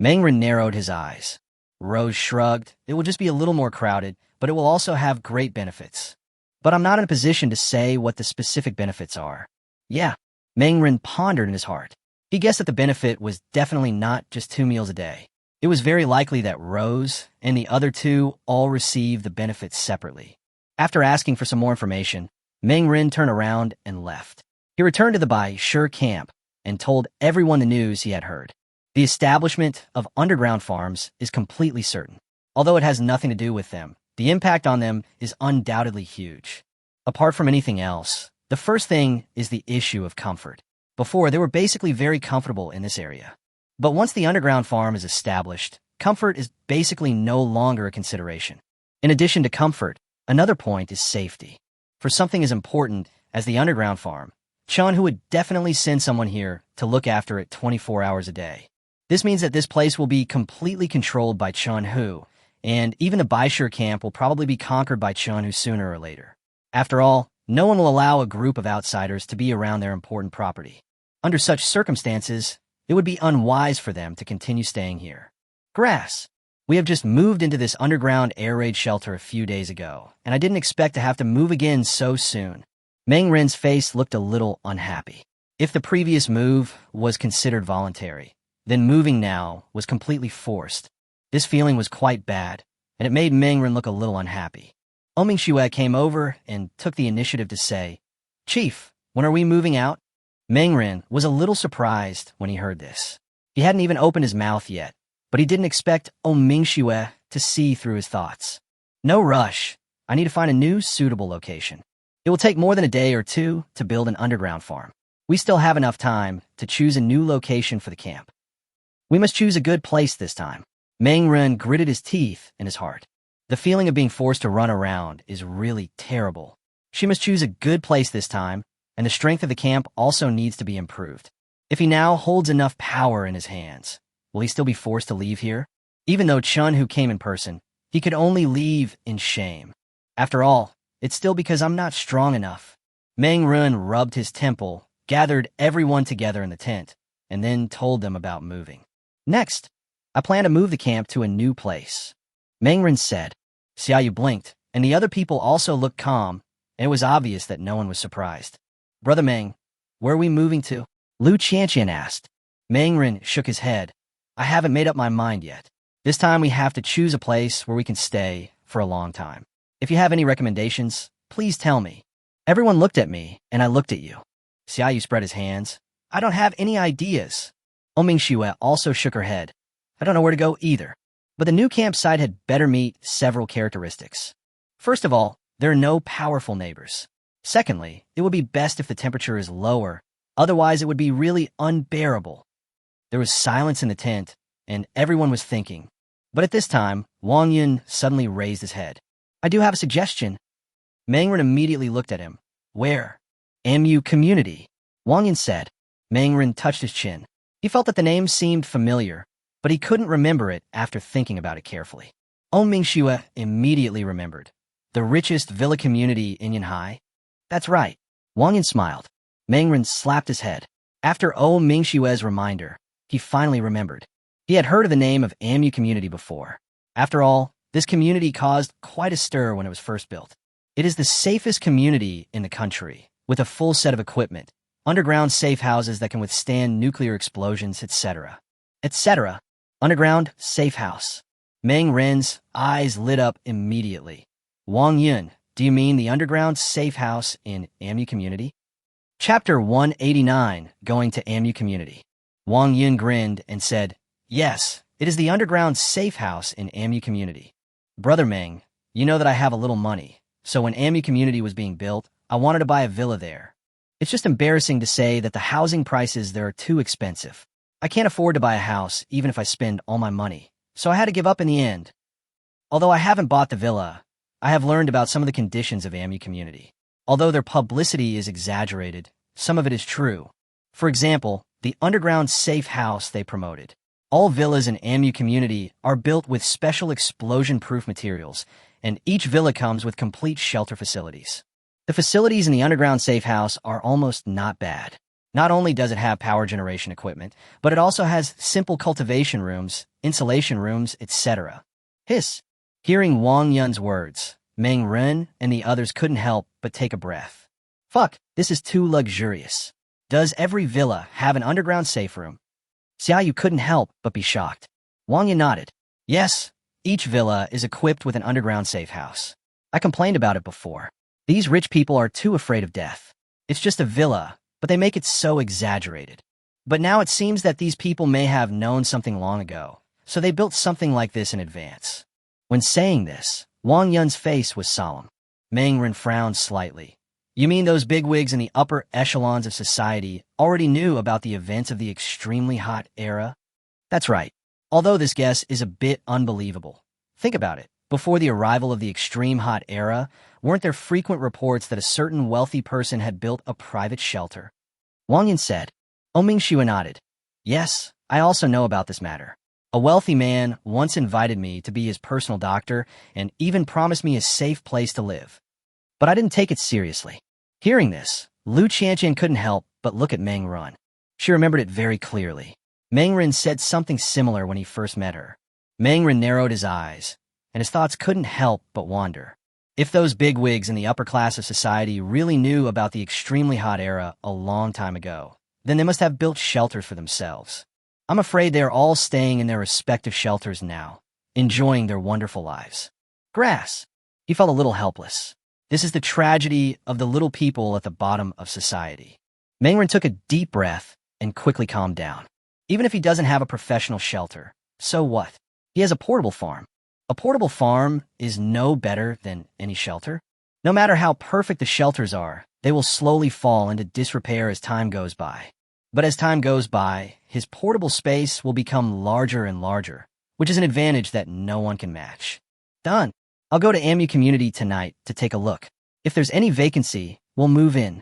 Mangren narrowed his eyes. Rose shrugged. It will just be a little more crowded, but it will also have great benefits. But I'm not in a position to say what the specific benefits are. Yeah, Mangren pondered in his heart. He guessed that the benefit was definitely not just 2 meals a day. It was very likely that Rose and the other two all received the benefits separately. After asking for some more information, Mangren turned around and left. He returned to the Bai-Shur camp and told everyone the news he had heard. The establishment of underground farms is completely certain. Although it has nothing to do with them, the impact on them is undoubtedly huge. Apart from anything else, the first thing is the issue of comfort. Before, they were basically very comfortable in this area. But once the underground farm is established, comfort is basically no longer a consideration. In addition to comfort, another point is safety. For something as important as the underground farm, Chun-Hu would definitely send someone here to look after it 24 hours a day. This means that this place will be completely controlled by Chun-Hu, and even the Bai-Shur camp will probably be conquered by Chun-Hu sooner or later. After all, no one will allow a group of outsiders to be around their important property. Under such circumstances, it would be unwise for them to continue staying here. Grass. We have just moved into this underground air raid shelter a few days ago, and I didn't expect to have to move again so soon. Mangren's face looked a little unhappy. If the previous move was considered voluntary, then moving now was completely forced. This feeling was quite bad, and it made Mangren look a little unhappy. Mingxue came over and took the initiative to say, "Chief, when are we moving out?" Mangren was a little surprised when he heard this. He hadn't even opened his mouth yet, but he didn't expect Mingxue to see through his thoughts. "No rush. I need to find a new, suitable location. It will take more than a day or two to build an underground farm. We still have enough time to choose a new location for the camp. We must choose a good place this time." Mangren gritted his teeth in his heart. The feeling of being forced to run around is really terrible. She must choose a good place this time, and the strength of the camp also needs to be improved. If he now holds enough power in his hands, will he still be forced to leave here? Even though Chun-Hu came in person, he could only leave in shame. After all, it's still because I'm not strong enough. Mangren rubbed his temple, gathered everyone together in the tent, and then told them about moving. "Next, I plan to move the camp to a new place." Mangren said. Xiaoyu blinked, and the other people also looked calm, and it was obvious that no one was surprised. "Brother Meng, where are we moving to?" Lu Qianqian asked. Mangren shook his head. "I haven't made up my mind yet. This time we have to choose a place where we can stay for a long time. If you have any recommendations, please tell me." Everyone looked at me, and I looked at you. Xiaoyu spread his hands. "I don't have any ideas." Mingxue also shook her head. "I don't know where to go either. But the new campsite had better meet several characteristics. First of all, there are no powerful neighbors. Secondly, it would be best if the temperature is lower, otherwise it would be really unbearable." There was silence in the tent, and everyone was thinking. But at this time, Wang Yun suddenly raised his head. "I do have a suggestion." Mangren immediately looked at him. "Where?" "MU Community," Wang Yun said. Mangren touched his chin. He felt that the name seemed familiar, but he couldn't remember it after thinking about it carefully. Mingxue immediately remembered. The richest villa community in Yanhai? That's right. Wang Yun smiled. Mangren slapped his head. After Mingxue's reminder, he finally remembered. He had heard of the name of MU Community before. After all, this community caused quite a stir when it was first built. It is the safest community in the country, with a full set of equipment, underground safe houses that can withstand nuclear explosions, etc. Etc. Underground safe house. Mangren's eyes lit up immediately. "Wang Yun, do you mean the underground safe house in MU Community?" Chapter 189, Going to MU Community. Wang Yun grinned and said, "Yes, it is the underground safe house in MU Community. Brother Meng, you know that I have a little money, so when MU Community was being built, I wanted to buy a villa there. It's just embarrassing to say that the housing prices there are too expensive. I can't afford to buy a house even if I spend all my money, so I had to give up in the end. Although I haven't bought the villa, I have learned about some of the conditions of MU Community. Although their publicity is exaggerated, some of it is true. For example, the underground safe house they promoted. All villas in MU Community are built with special explosion-proof materials, and each villa comes with complete shelter facilities. The facilities in the underground safe house are almost not bad. Not only does it have power generation equipment, but it also has simple cultivation rooms, insulation rooms, etc. Hiss. Hearing Wang Yun's words, Meng Ren and the others couldn't help but take a breath. Fuck, this is too luxurious. Does every villa have an underground safe room? Xiaoyu couldn't help but be shocked. Wang Yun nodded. Yes, each villa is equipped with an underground safe house. I complained about it before. These rich people are too afraid of death. It's just a villa, but they make it so exaggerated. But now it seems that these people may have known something long ago, so they built something like this in advance. When saying this, Wang Yun's face was solemn. Meng Ren frowned slightly. You mean those bigwigs in the upper echelons of society already knew about the events of the extremely hot era? That's right. Although this guess is a bit unbelievable. Think about it. Before the arrival of the extreme hot era, weren't there frequent reports that a certain wealthy person had built a private shelter? Wang Yun said. Ming Shua nodded. Yes, I also know about this matter. A wealthy man once invited me to be his personal doctor and even promised me a safe place to live. But I didn't take it seriously. Hearing this, Lu Qianqian couldn't help but look at Meng Ren. She remembered it very clearly. Meng Ren said something similar when he first met her. Meng Ren narrowed his eyes, and his thoughts couldn't help but wander. If those bigwigs in the upper class of society really knew about the extremely hot era a long time ago, then they must have built shelters for themselves. I'm afraid they are all staying in their respective shelters now, enjoying their wonderful lives. Grass. He felt a little helpless. This is the tragedy of the little people at the bottom of society. Meng Ren took a deep breath and quickly calmed down. Even if he doesn't have a professional shelter, so what? He has a portable farm. A portable farm is no better than any shelter. No matter how perfect the shelters are, they will slowly fall into disrepair as time goes by. But as time goes by, his portable space will become larger and larger, which is an advantage that no one can match. Done. I'll go to AMU Community tonight to take a look. If there's any vacancy, we'll move in.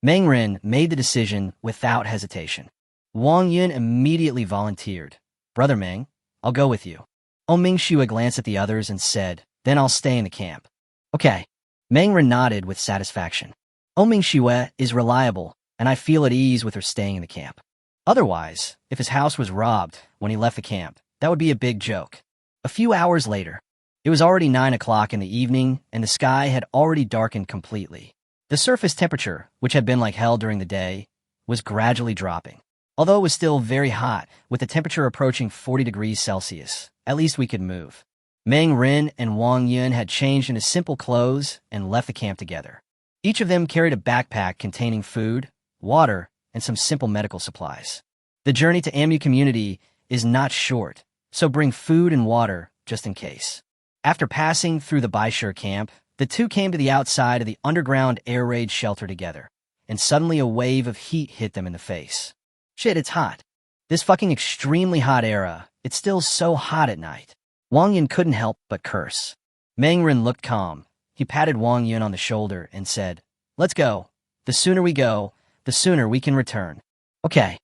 Meng Ren made the decision without hesitation. Wang Yun immediately volunteered. Brother Meng, I'll go with you. Ming Shua glanced at the others and said, then I'll stay in the camp. Okay. Meng Ren nodded with satisfaction. Ming Shua is reliable, and I feel at ease with her staying in the camp. Otherwise, if his house was robbed when he left the camp, that would be a big joke. A few hours later, it was already 9 o'clock in the evening, and the sky had already darkened completely. The surface temperature, which had been like hell during the day, was gradually dropping. Although it was still very hot, with the temperature approaching 40 degrees Celsius, at least we could move. Meng Ren and Wang Yun had changed into simple clothes and left the camp together. Each of them carried a backpack containing food, water, and some simple medical supplies. The journey to AMU Community is not short, so bring food and water just in case. After passing through the Baishur camp, the two came to the outside of the underground air raid shelter together, and suddenly a wave of heat hit them in the face. Shit, it's hot. This fucking extremely hot era, it's still so hot at night. Wang Yun couldn't help but curse. Meng Ren looked calm. He patted Wang Yun on the shoulder and said, let's go. The sooner we go, the sooner we can return. Okay.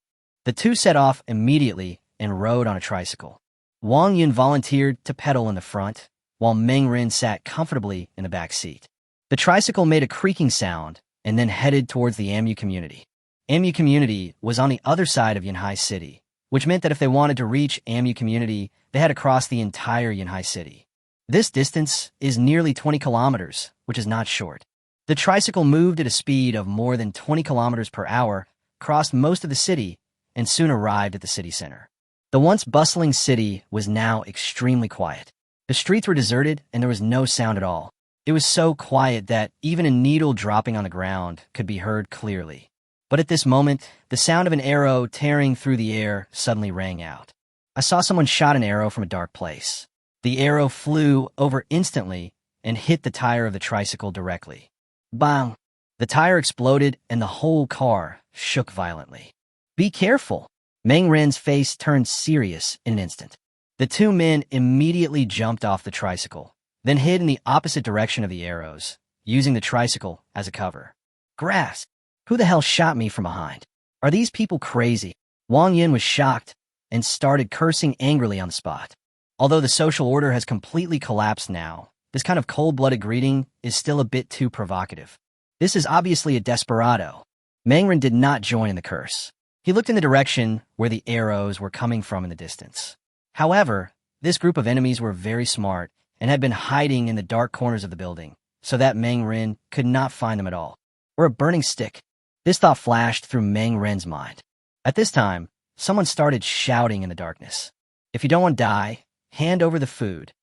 The two set off immediately and rode on a tricycle. Wang Yun volunteered to pedal in the front, while Meng Ren sat comfortably in the back seat. The tricycle made a creaking sound and then headed towards the AMU Community. AMU Community was on the other side of Yunhai City, which meant that if they wanted to reach AMU Community, they had to cross the entire Yunhai City. This distance is nearly 20 kilometers, which is not short. The tricycle moved at a speed of more than 20 kilometers per hour, crossed most of the city, and soon arrived at the city center. The once bustling city was now extremely quiet. The streets were deserted, and there was no sound at all. It was so quiet that even a needle dropping on the ground could be heard clearly. But at this moment, the sound of an arrow tearing through the air suddenly rang out. I saw someone shot an arrow from a dark place. The arrow flew over instantly and hit the tire of the tricycle directly. Bang! The tire exploded and the whole car shook violently. Be careful! Meng Ren's face turned serious in an instant. The two men immediately jumped off the tricycle, then hid in the opposite direction of the arrows, using the tricycle as a cover. Grass! Who the hell shot me from behind? Are these people crazy? Wang Yun was shocked and started cursing angrily on the spot. Although the social order has completely collapsed now, this kind of cold-blooded greeting is still a bit too provocative. This is obviously a desperado. Mangren did not join in the curse. He looked in the direction where the arrows were coming from in the distance. However, this group of enemies were very smart and had been hiding in the dark corners of the building, so that Mangren could not find them at all. Or a burning stick. This thought flashed through Mangren's mind. At this time, someone started shouting in the darkness. If you don't want to die, hand over the food.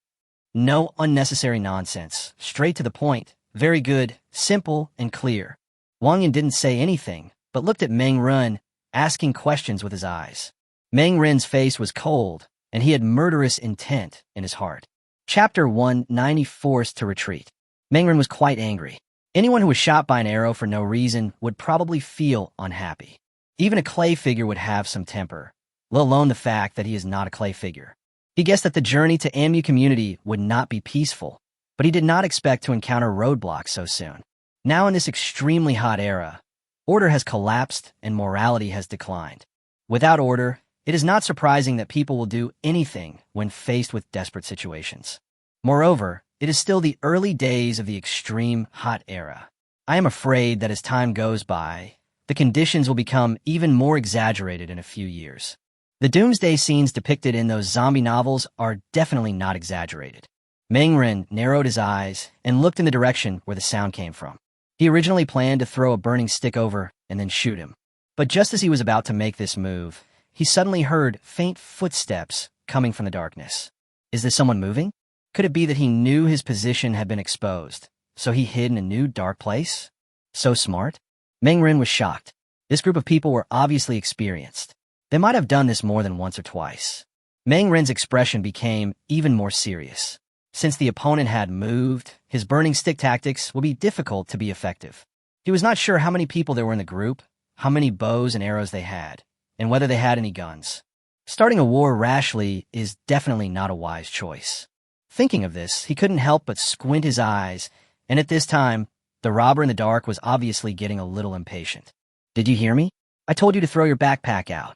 No unnecessary nonsense. Straight to the point. Very good, simple, and clear. Wang Yun didn't say anything, but looked at Mangren, asking questions with his eyes. Mangren's face was cold, and he had murderous intent in his heart. Chapter 190 Forced to Retreat. Mangren was quite angry. Anyone who was shot by an arrow for no reason would probably feel unhappy. Even a clay figure would have some temper, let alone the fact that he is not a clay figure. He guessed that the journey to AMU community would not be peaceful, but he did not expect to encounter roadblocks so soon. Now in this extremely hot era, order has collapsed and morality has declined. Without order, it is not surprising that people will do anything when faced with desperate situations. Moreover, it is still the early days of the extreme hot era. I am afraid that as time goes by, the conditions will become even more exaggerated in a few years. The Doomsday scenes depicted in those zombie novels are definitely not exaggerated. Mangren narrowed his eyes and looked in the direction where the sound came from. He originally planned to throw a burning stick over and then shoot him. But just as he was about to make this move, he suddenly heard faint footsteps coming from the darkness. Is this someone moving? Could it be that he knew his position had been exposed, so he hid in a new dark place? So smart? Mangren was shocked. This group of people were obviously experienced. They might have done this more than once or twice. Mangren's expression became even more serious. Since the opponent had moved, his burning stick tactics would be difficult to be effective. He was not sure how many people there were in the group, how many bows and arrows they had, and whether they had any guns. Starting a war rashly is definitely not a wise choice. Thinking of this, he couldn't help but squint his eyes, and at this time, the robber in the dark was obviously getting a little impatient. Did you hear me? I told you to throw your backpack out.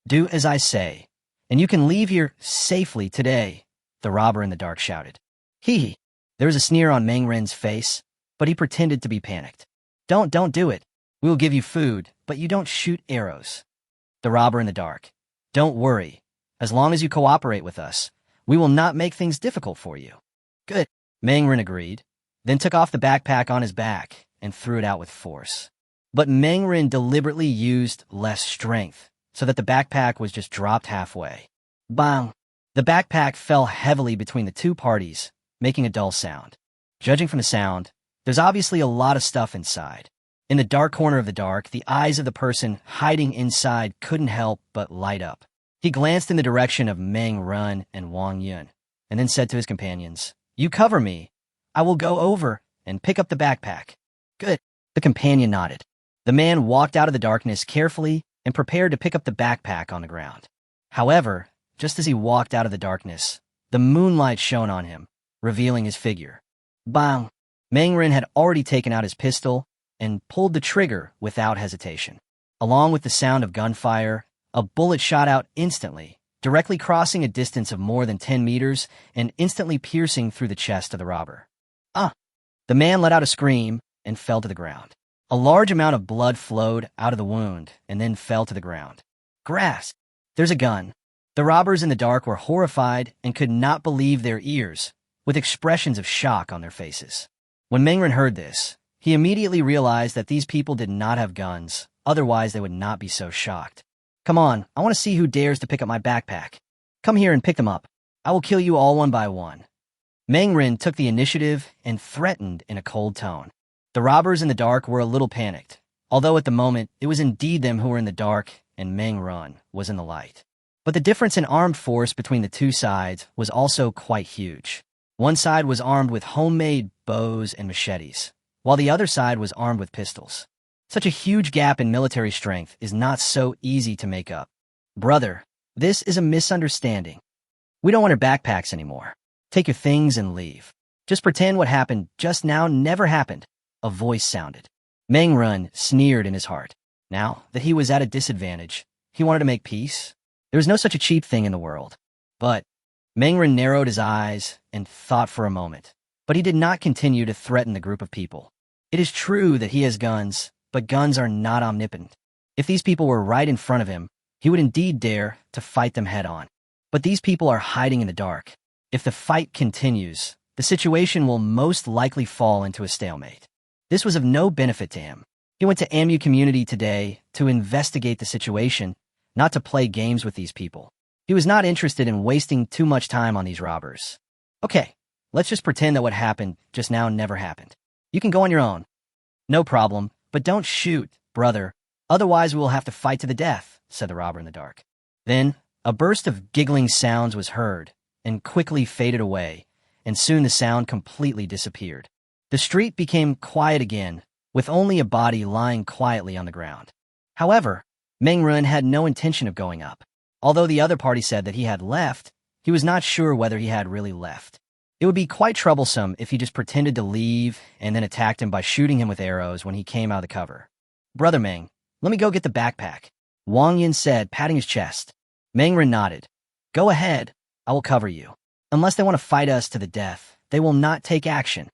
Do as I say, and you can leave here safely today, the robber in the dark shouted. Hee. There was a sneer on Mangren's face, but he pretended to be panicked. Don't do it. We will give you food, but you don't shoot arrows. The robber in the dark. Don't worry. As long as you cooperate with us, we will not make things difficult for you. Good. Mangren agreed, then took off the backpack on his back and threw it out with force. But Mangren deliberately used less strength, so that the backpack was just dropped halfway. Bang! The backpack fell heavily between the two parties, making a dull sound. Judging from the sound, there's obviously a lot of stuff inside. In the dark corner of the dark, the eyes of the person hiding inside couldn't help but light up. He glanced in the direction of Mangren and Wang Yun, and then said to his companions, You cover me. I will go over and pick up the backpack. Good. The companion nodded. The man walked out of the darkness carefully and prepared to pick up the backpack on the ground. However, just as he walked out of the darkness, the moonlight shone on him, revealing his figure. Bang! Mangren had already taken out his pistol and pulled the trigger without hesitation. Along with the sound of gunfire, a bullet shot out instantly, directly crossing a distance of more than 10 meters and instantly piercing through the chest of the robber. Ah! The man let out a scream and fell to the ground. A large amount of blood flowed out of the wound and then fell to the ground. Grass! There's a gun. The robbers in the dark were horrified and could not believe their ears, with expressions of shock on their faces. When Mangren heard this, he immediately realized that these people did not have guns, otherwise they would not be so shocked. Come on, I want to see who dares to pick up my backpack. Come here and pick them up. I will kill you all one by one. Mangren took the initiative and threatened in a cold tone. The robbers in the dark were a little panicked, although at the moment it was indeed them who were in the dark and Mangren was in the light. But the difference in armed force between the two sides was also quite huge. One side was armed with homemade bows and machetes, while the other side was armed with pistols. Such a huge gap in military strength is not so easy to make up. Brother, this is a misunderstanding. We don't want our backpacks anymore. Take your things and leave. Just pretend what happened just now never happened. A voice sounded. Mangren sneered in his heart. Now that he was at a disadvantage, he wanted to make peace. There was no such a cheap thing in the world. But Mangren narrowed his eyes and thought for a moment. But he did not continue to threaten the group of people. It is true that he has guns, but guns are not omnipotent. If these people were right in front of him, he would indeed dare to fight them head-on. But these people are hiding in the dark. If the fight continues, the situation will most likely fall into a stalemate. This was of no benefit to him. He went to AMU Community today to investigate the situation, not to play games with these people. He was not interested in wasting too much time on these robbers. Okay, let's just pretend that what happened just now never happened. You can go on your own. No problem, but don't shoot, brother. Otherwise we will have to fight to the death, said the robber in the dark. Then, a burst of giggling sounds was heard, and quickly faded away, and soon the sound completely disappeared. The street became quiet again, with only a body lying quietly on the ground. However, Meng Run had no intention of going up. Although the other party said that he had left, he was not sure whether he had really left. It would be quite troublesome if he just pretended to leave and then attacked him by shooting him with arrows when he came out of the cover. Brother Meng, let me go get the backpack, Wang Yin said, patting his chest. Meng Run nodded. Go ahead, I will cover you. Unless they want to fight us to the death, they will not take action.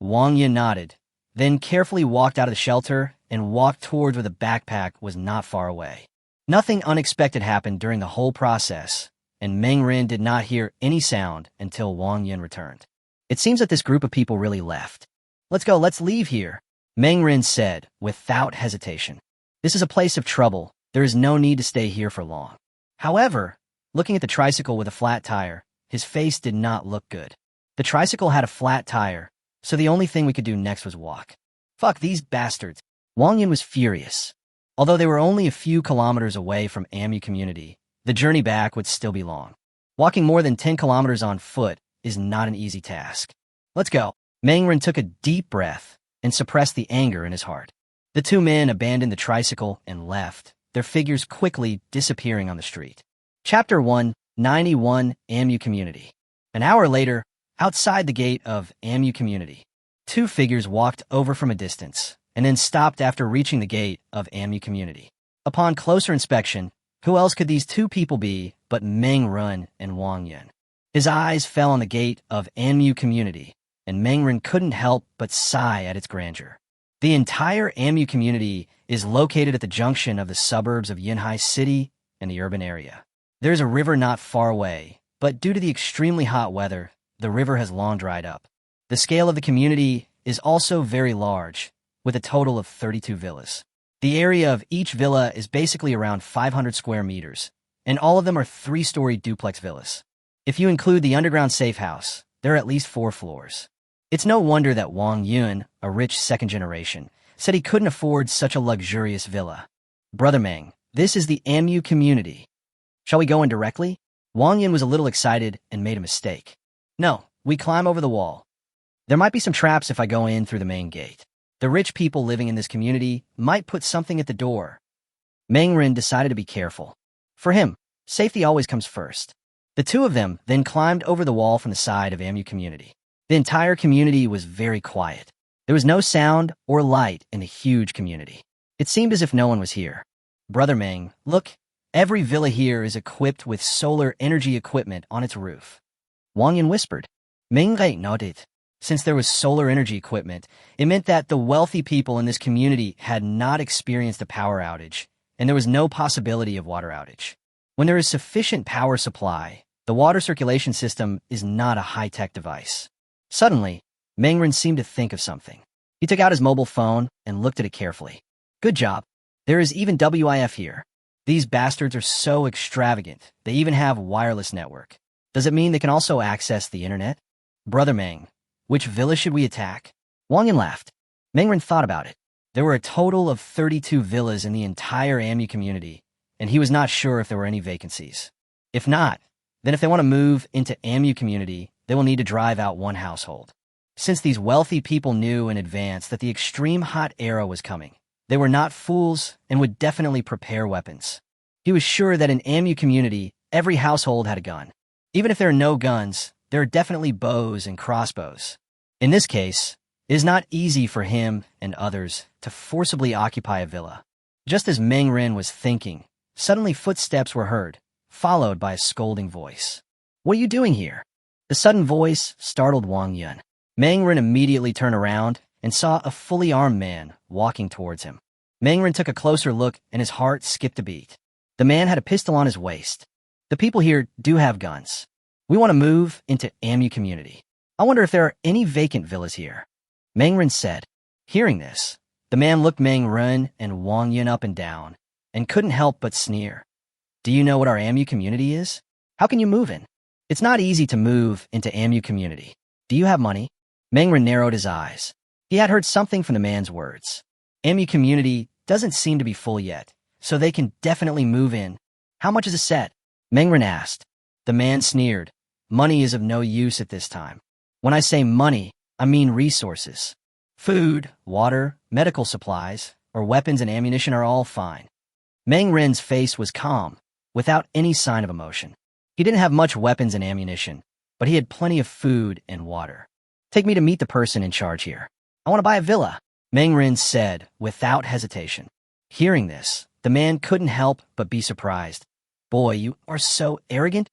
Wang Yin nodded, then carefully walked out of the shelter and walked towards where the backpack was not far away. Nothing unexpected happened during the whole process, and Meng Rin did not hear any sound until Wang Yin returned. It seems that this group of people really left. Let's go, let's leave here, Meng Rin said without hesitation. This is a place of trouble. There is no need to stay here for long. However, looking at the tricycle with a flat tire, his face did not look good. The tricycle had a flat tire, so the only thing we could do next was walk. Fuck these bastards. Wang Yin was furious. Although they were only a few kilometers away from AMU Community, the journey back would still be long. Walking more than 10 kilometers on foot is not an easy task. Let's go. Meng Rin took a deep breath and suppressed the anger in his heart. The two men abandoned the tricycle and left, their figures quickly disappearing on the street. Chapter 191, AMU Community. An hour later, outside the gate of AMU Community, two figures walked over from a distance and then stopped after reaching the gate of AMU Community. Upon closer inspection, who else could these two people be but Meng Run and Wang Yin? His eyes fell on the gate of AMU Community, and Meng Run couldn't help but sigh at its grandeur. The entire AMU Community is located at the junction of the suburbs of Yinhai City and the urban area. There is a river not far away, but due to the extremely hot weather, the river has long dried up. The scale of the community is also very large, with a total of 32 villas. The area of each villa is basically around 500 square meters, and all of them are 3-story duplex villas. If you include the underground safe house, there are at least 4 floors. It's no wonder that Wang Yun, a rich second generation, said he couldn't afford such a luxurious villa. Brother Meng, this is the AMU Community. Shall we go in directly? Wang Yun was a little excited and made a mistake. No, we climb over the wall. There might be some traps if I go in through the main gate. The rich people living in this community might put something at the door. Meng Rin decided to be careful. For him, safety always comes first. The two of them then climbed over the wall from the side of AMU Community. The entire community was very quiet. There was no sound or light in the huge community. It seemed as if no one was here. Brother Meng, look, every villa here is equipped with solar energy equipment on its roof. Wang Yin whispered. Meng Rei nodded. Since there was solar energy equipment, it meant that the wealthy people in this community had not experienced a power outage, and there was no possibility of water outage. When there is sufficient power supply, the water circulation system is not a high-tech device. Suddenly, Meng Rin seemed to think of something. He took out his mobile phone and looked at it carefully. Good job. There is even WIF here. These bastards are so extravagant, they even have wireless network. Does it mean they can also access the internet? Brother Meng, which villa should we attack? Wang Yin laughed. Meng Rin thought about it. There were a total of 32 villas in the entire AMU community, and he was not sure if there were any vacancies. If not, then if they want to move into AMU community, they will need to drive out one household. Since these wealthy people knew in advance that the extreme hot era was coming, they were not fools and would definitely prepare weapons. He was sure that in AMU community, every household had a gun. Even if there are no guns, there are definitely bows and crossbows. In this case, it is not easy for him and others to forcibly occupy a villa. Just as Meng Rin was thinking, suddenly footsteps were heard, followed by a scolding voice. What are you doing here? The sudden voice startled Wang Yun. Meng Rin immediately turned around and saw a fully armed man walking towards him. Mangren took a closer look and his heart skipped a beat. The man had a pistol on his waist. The people here do have guns. We want to move into AMU community. I wonder if there are any vacant villas here. Mangren said. Hearing this, the man looked Mangren and Wang Yun up and down and couldn't help but sneer. Do you know what our AMU community is? How can you move in? It's not easy to move into AMU community. Do you have money? Mangren narrowed his eyes. He had heard something from the man's words. AMU community doesn't seem to be full yet, so they can definitely move in. How much is a set? Mangren asked. The man sneered. Money is of no use at this time. When I say money, I mean resources. Food, water, medical supplies, or weapons and ammunition are all fine. Mangren's face was calm, without any sign of emotion. He didn't have much weapons and ammunition, but he had plenty of food and water. Take me to meet the person in charge here. I want to buy a villa, Mangren said without hesitation. Hearing this, the man couldn't help but be surprised. Boy, you are so arrogant.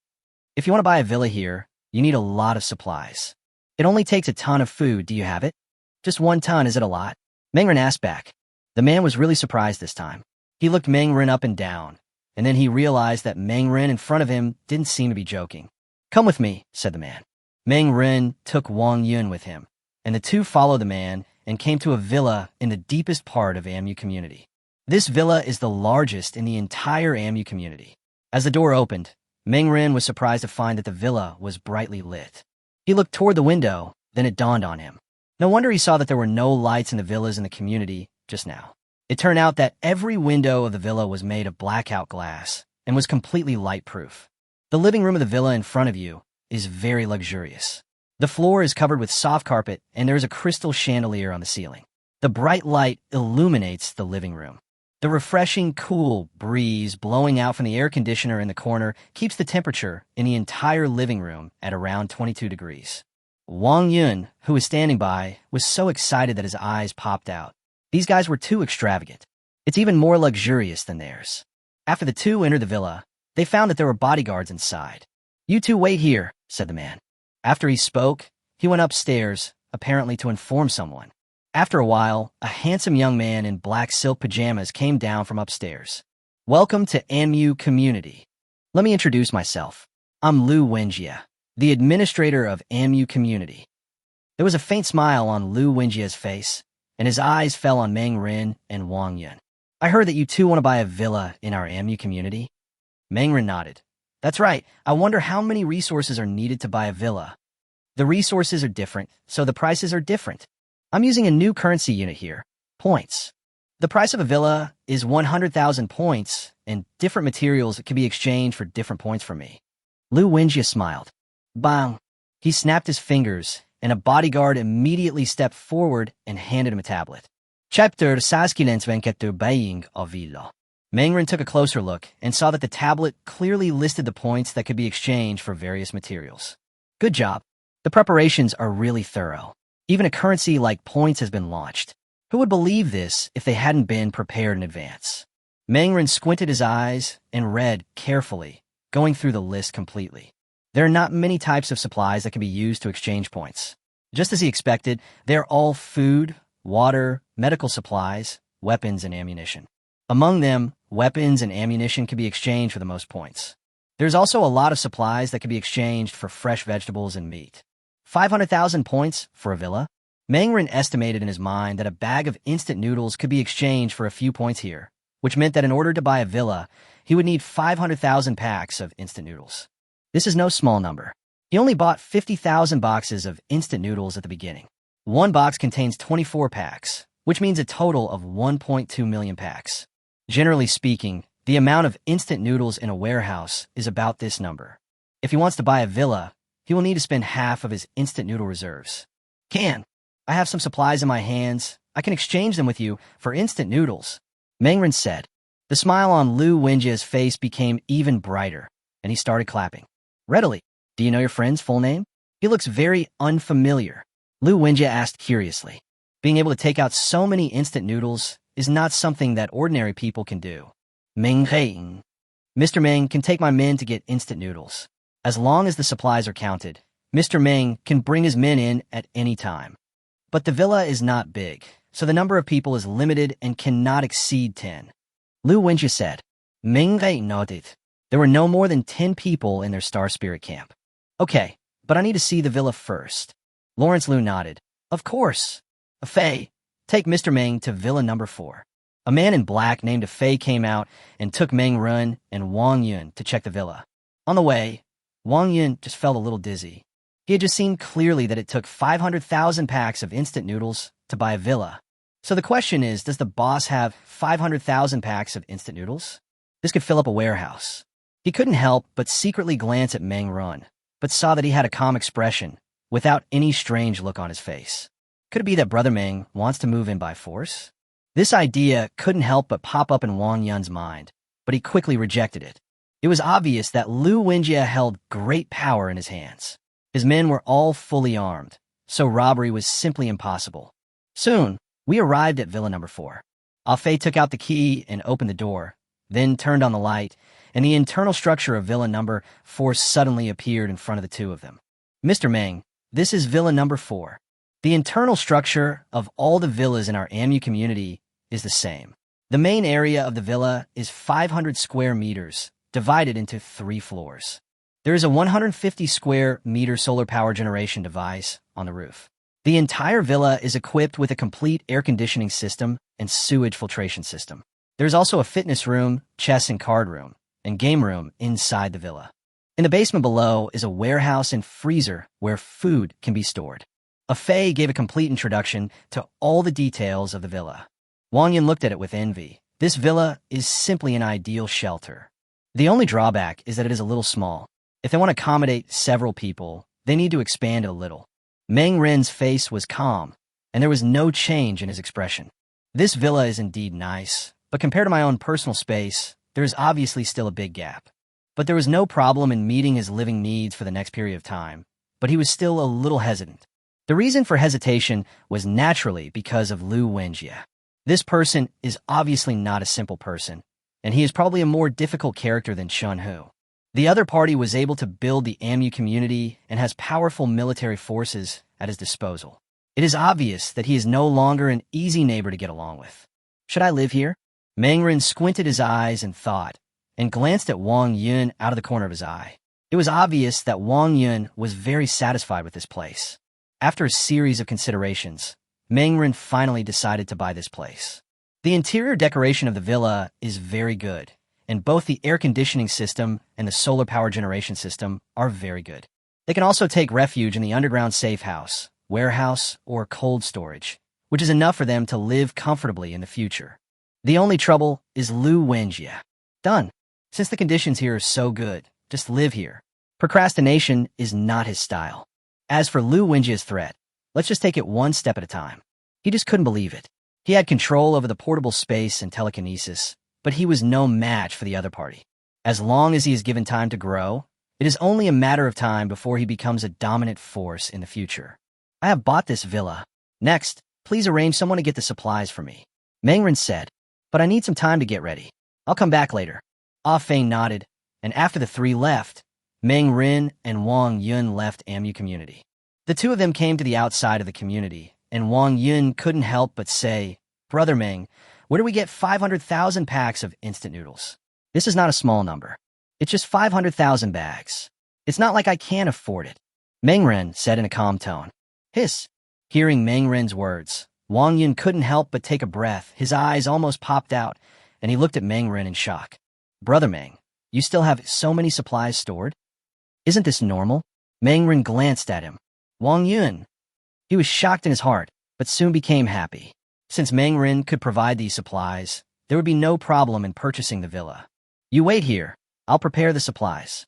If you want to buy a villa here, you need a lot of supplies. It only takes a ton of food. Do you have it? Just 1 ton, is it a lot? Mangren asked back. The man was really surprised this time. He looked Mangren up and down, and then he realized that Mangren in front of him didn't seem to be joking. Come with me, said the man. Mangren took Wang Yun with him, and the two followed the man and came to a villa in the deepest part of AMU community. This villa is the largest in the entire AMU community. As the door opened, Mangren was surprised to find that the villa was brightly lit. He looked toward the window, then it dawned on him. No wonder he saw that there were no lights in the villas in the community just now. It turned out that every window of the villa was made of blackout glass and was completely light-proof. The living room of the villa in front of you is very luxurious. The floor is covered with soft carpet and there is a crystal chandelier on the ceiling. The bright light illuminates the living room. The refreshing, cool breeze blowing out from the air conditioner in the corner keeps the temperature in the entire living room at around 22 degrees. Wang Yun, who was standing by, was so excited that his eyes popped out. These guys were too extravagant. It's even more luxurious than theirs. After the two entered the villa, they found that there were bodyguards inside. You two wait here, said the man. After he spoke, he went upstairs, apparently to inform someone. After a while, a handsome young man in black silk pajamas came down from upstairs. Welcome to AMU Community. Let me introduce myself. I'm Lu Wenjie, the administrator of AMU Community. There was a faint smile on Lu Wenjie's face, and his eyes fell on Mangren and Wang Yun. I heard that you two want to buy a villa in our AMU community. Mangren nodded. That's right. I wonder how many resources are needed to buy a villa. The resources are different, so the prices are different. I'm using a new currency unit here, points. The price of a villa is 100,000 points, and different materials can be exchanged for different points for me. Lu Wenjie smiled. Bang! He snapped his fingers, and a bodyguard immediately stepped forward and handed him a tablet. Chapter Saskilens Venketu Baying of Villa. Mangren took a closer look and saw that the tablet clearly listed the points that could be exchanged for various materials. Good job. The preparations are really thorough. Even a currency like points has been launched. Who would believe this if they hadn't been prepared in advance? Mangren squinted his eyes and read carefully, going through the list completely. There are not many types of supplies that can be used to exchange points. Just as he expected, they're all food, water, medical supplies, weapons, and ammunition. Among them, weapons and ammunition can be exchanged for the most points. There's also a lot of supplies that can be exchanged for fresh vegetables and meat. 500,000 points for a villa? Mangren estimated in his mind that a bag of instant noodles could be exchanged for a few points here, which meant that in order to buy a villa, he would need 500,000 packs of instant noodles. This is no small number. He only bought 50,000 boxes of instant noodles at the beginning. One box contains 24 packs, which means a total of 1.2 million packs. Generally speaking, the amount of instant noodles in a warehouse is about this number. If he wants to buy a villa, he will need to spend half of his instant noodle reserves. I have some supplies in my hands. I can exchange them with you for instant noodles, Mangren said. The smile on Lu Wenjie's face became even brighter, and he started clapping. Readily. Do you know your friend's full name? He looks very unfamiliar, Lu Wenjie asked curiously. Being able to take out so many instant noodles is not something that ordinary people can do. Meng Heng. Mr. Meng can take my men to get instant noodles. As long as the supplies are counted, Mr. Meng can bring his men in at any time. But the villa is not big, so the number of people is limited and cannot exceed 10. Lu Wenjie said. Manga nodded. There were no more than 10 people in their Star Spirit camp. Okay, but I need to see the villa first. Lawrence Liu nodded. Of course. Fei, take Mr. Meng to villa number 4. A man in black named Fei came out and took Meng Run and Wang Yun to check the villa. On the way, Wang Yun just felt a little dizzy. He had just seen clearly that it took 500,000 packs of instant noodles to buy a villa. So the question is, does the boss have 500,000 packs of instant noodles? This could fill up a warehouse. He couldn't help but secretly glance at Meng Run, but saw that he had a calm expression, without any strange look on his face. Could it be that Brother Meng wants to move in by force? This idea couldn't help but pop up in Wang Yun's mind, but he quickly rejected it. It was obvious that Lu Wenjie held great power in his hands. His men were all fully armed, so robbery was simply impossible. Soon, we arrived at villa number 4. Fei took out the key and opened the door, then turned on the light, and the internal structure of villa number 4 suddenly appeared in front of the two of them. Mr. Meng, this is villa number 4. The internal structure of all the villas in our AMU community is the same. The main area of the villa is 500 square meters, divided into 3 floors. There is a 150 square meter solar power generation device on the roof. The entire villa is equipped with a complete air conditioning system and sewage filtration system. There's also a fitness room, chess and card room, and game room inside the villa. In the basement below is a warehouse and freezer where food can be stored. Fei gave a complete introduction to all the details of the villa. Wang Yun looked at it with envy. This villa is simply an ideal shelter. The only drawback is that it is a little small. If they want to accommodate several people, they need to expand it a little. Meng Ren's face was calm, and there was no change in his expression. This villa is indeed nice, but compared to my own personal space, there is obviously still a big gap. But there was no problem in meeting his living needs for the next period of time, but he was still a little hesitant. The reason for hesitation was naturally because of Lu Wenjie. This person is obviously not a simple person, and he is probably a more difficult character than Chun Hu. The other party was able to build the AMU community and has powerful military forces at his disposal. It is obvious that he is no longer an easy neighbor to get along with. Should I live here? Meng Ren squinted his eyes and thought, and glanced at Wang Yun out of the corner of his eye. It was obvious that Wang Yun was very satisfied with this place. After a series of considerations, Meng Ren finally decided to buy this place. The interior decoration of the villa is very good, and both the air conditioning system and the solar power generation system are very good. They can also take refuge in the underground safe house, warehouse, or cold storage, which is enough for them to live comfortably in the future. The only trouble is Lu Wenjie. Done. Since the conditions here are so good, just live here. Procrastination is not his style. As for Lu Wenjie's threat, let's just take it one step at a time. He just couldn't believe it. He had control over the portable space and telekinesis, but he was no match for the other party. As long as he is given time to grow, it is only a matter of time before he becomes a dominant force in the future. I have bought this villa. Next, please arrange someone to get the supplies for me. Meng Ren said, but I need some time to get ready. I'll come back later. Fei nodded, and after the three left, Meng Ren and Wang Yun left AMU community. The two of them came to the outside of the community, and Wang Yun couldn't help but say, Brother Meng, where do we get 500,000 packs of instant noodles? This is not a small number. It's just 500,000 bags. It's not like I can't afford it. Meng Ren said in a calm tone. Hiss. Hearing Meng Ren's words, Wang Yun couldn't help but take a breath. His eyes almost popped out, and he looked at Meng Ren in shock. Brother Meng, you still have so many supplies stored? Isn't this normal? Meng Ren glanced at him. Wang Yun. He was shocked in his heart, but soon became happy. Since Meng Ren could provide these supplies, there would be no problem in purchasing the villa. You wait here. I'll prepare the supplies.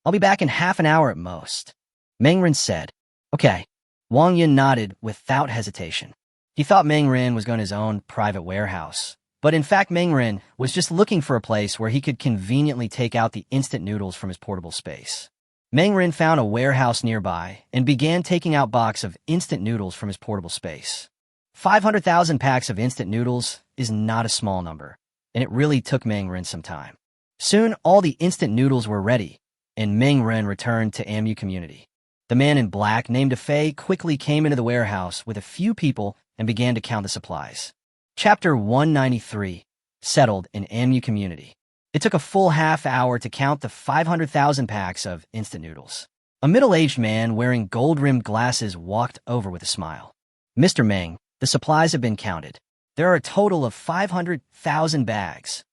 I'll be back in half an hour at most. Meng Ren said. Okay. Wang Yun nodded without hesitation. He thought Meng Ren was going to his own private warehouse. But in fact, Meng Ren was just looking for a place where he could conveniently take out the instant noodles from his portable space. Meng Ren found a warehouse nearby and began taking out boxes of instant noodles from his portable space. 500,000 packs of instant noodles is not a small number, and it really took Meng Ren some time. Soon, all the instant noodles were ready, and Meng Ren returned to AMU community. The man in black, named Fei, quickly came into the warehouse with a few people and began to count the supplies. Chapter 193, Settled in AMU Community. It took a full half hour to count the 500,000 packs of instant noodles. A middle-aged man wearing gold-rimmed glasses walked over with a smile. Mr. Meng, the supplies have been counted. There are a total of 500,000 bags.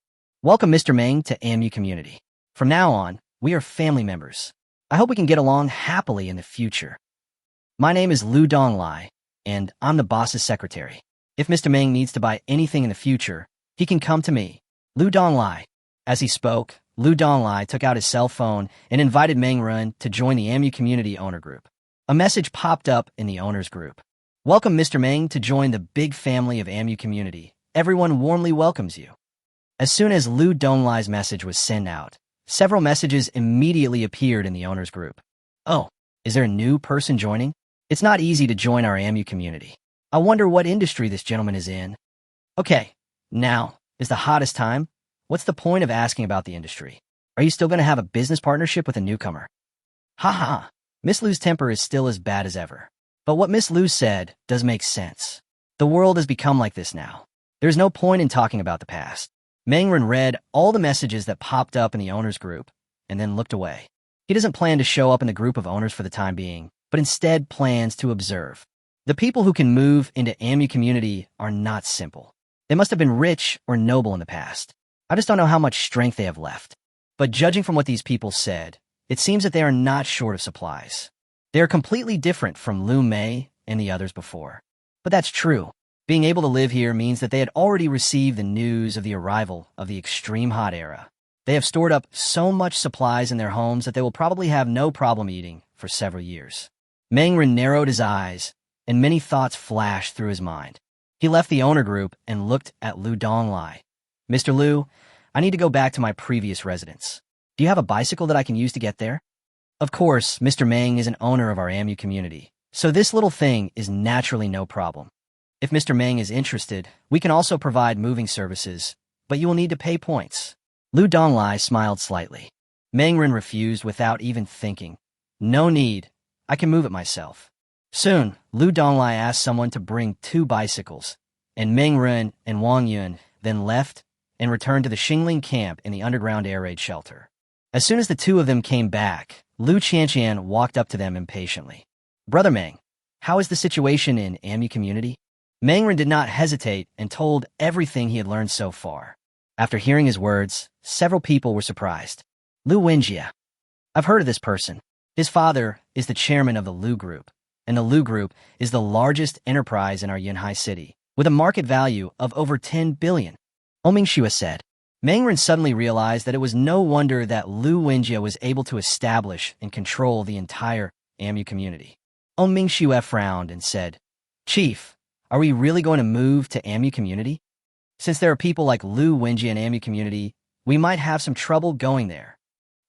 Welcome, Mr. Meng, to AMU Community. From now on, we are family members. I hope we can get along happily in the future. My name is Lu Donglai, and I'm the boss's secretary. If Mr. Meng needs to buy anything in the future, he can come to me. Lu Donglai. As he spoke, Lu Donglai took out his cell phone and invited Meng Run to join the AMU Community Owner Group. A message popped up in the Owners Group. Welcome, Mr. Meng, to join the big family of AMU Community. Everyone warmly welcomes you. As soon as Lu Donglai's message was sent out, several messages immediately appeared in the Owners Group. Oh, is there a new person joining? It's not easy to join our AMU Community. I wonder what industry this gentleman is in. Okay, now is the hottest time. What's the point of asking about the industry? Are you still going to have a business partnership with a newcomer? Ha. Miss Lu's temper is still as bad as ever. But what Miss Lu said does make sense. The world has become like this now. There's no point in talking about the past. Mengren read all the messages that popped up in the owners group and then looked away. He doesn't plan to show up in the group of owners for the time being, but instead plans to observe. The people who can move into AMU Community are not simple. They must have been rich or noble in the past. I just don't know how much strength they have left. But judging from what these people said, it seems that they are not short of supplies. They are completely different from Lu Mei and the others before. But that's true. Being able to live here means that they had already received the news of the arrival of the extreme hot era. They have stored up so much supplies in their homes that they will probably have no problem eating for several years. Mengren narrowed his eyes, and many thoughts flashed through his mind. He left the owner group and looked at Lu Donglai. Mr. Lu, I need to go back to my previous residence. Do you have a bicycle that I can use to get there? Of course, Mr. Meng is an owner of our AMU community, so this little thing is naturally no problem. If Mr. Meng is interested, we can also provide moving services, but you will need to pay points. Lu Donglai smiled slightly. Mengren refused without even thinking. No need. I can move it myself. Soon, Lu Donglai asked someone to bring 2 bicycles, and Mengren and Wang Yun then left and returned to the Xingling camp in the underground air raid shelter. As soon as the 2 of them came back, Lu Qianqian walked up to them impatiently. Brother Meng, how is the situation in AMU community? Mengren did not hesitate and told everything he had learned so far. After hearing his words, several people were surprised. Lu Wenjie. I've heard of this person. His father is the chairman of the Lu Group, and the Lu Group is the largest enterprise in our Yunhai city, with a market value of over 10 billion. Mingxue said. Mengren suddenly realized that it was no wonder that Lu Wenjie was able to establish and control the entire AMU community. Mingxue frowned and said, Chief, are we really going to move to AMU community? Since there are people like Lu Wenjie in AMU community, we might have some trouble going there.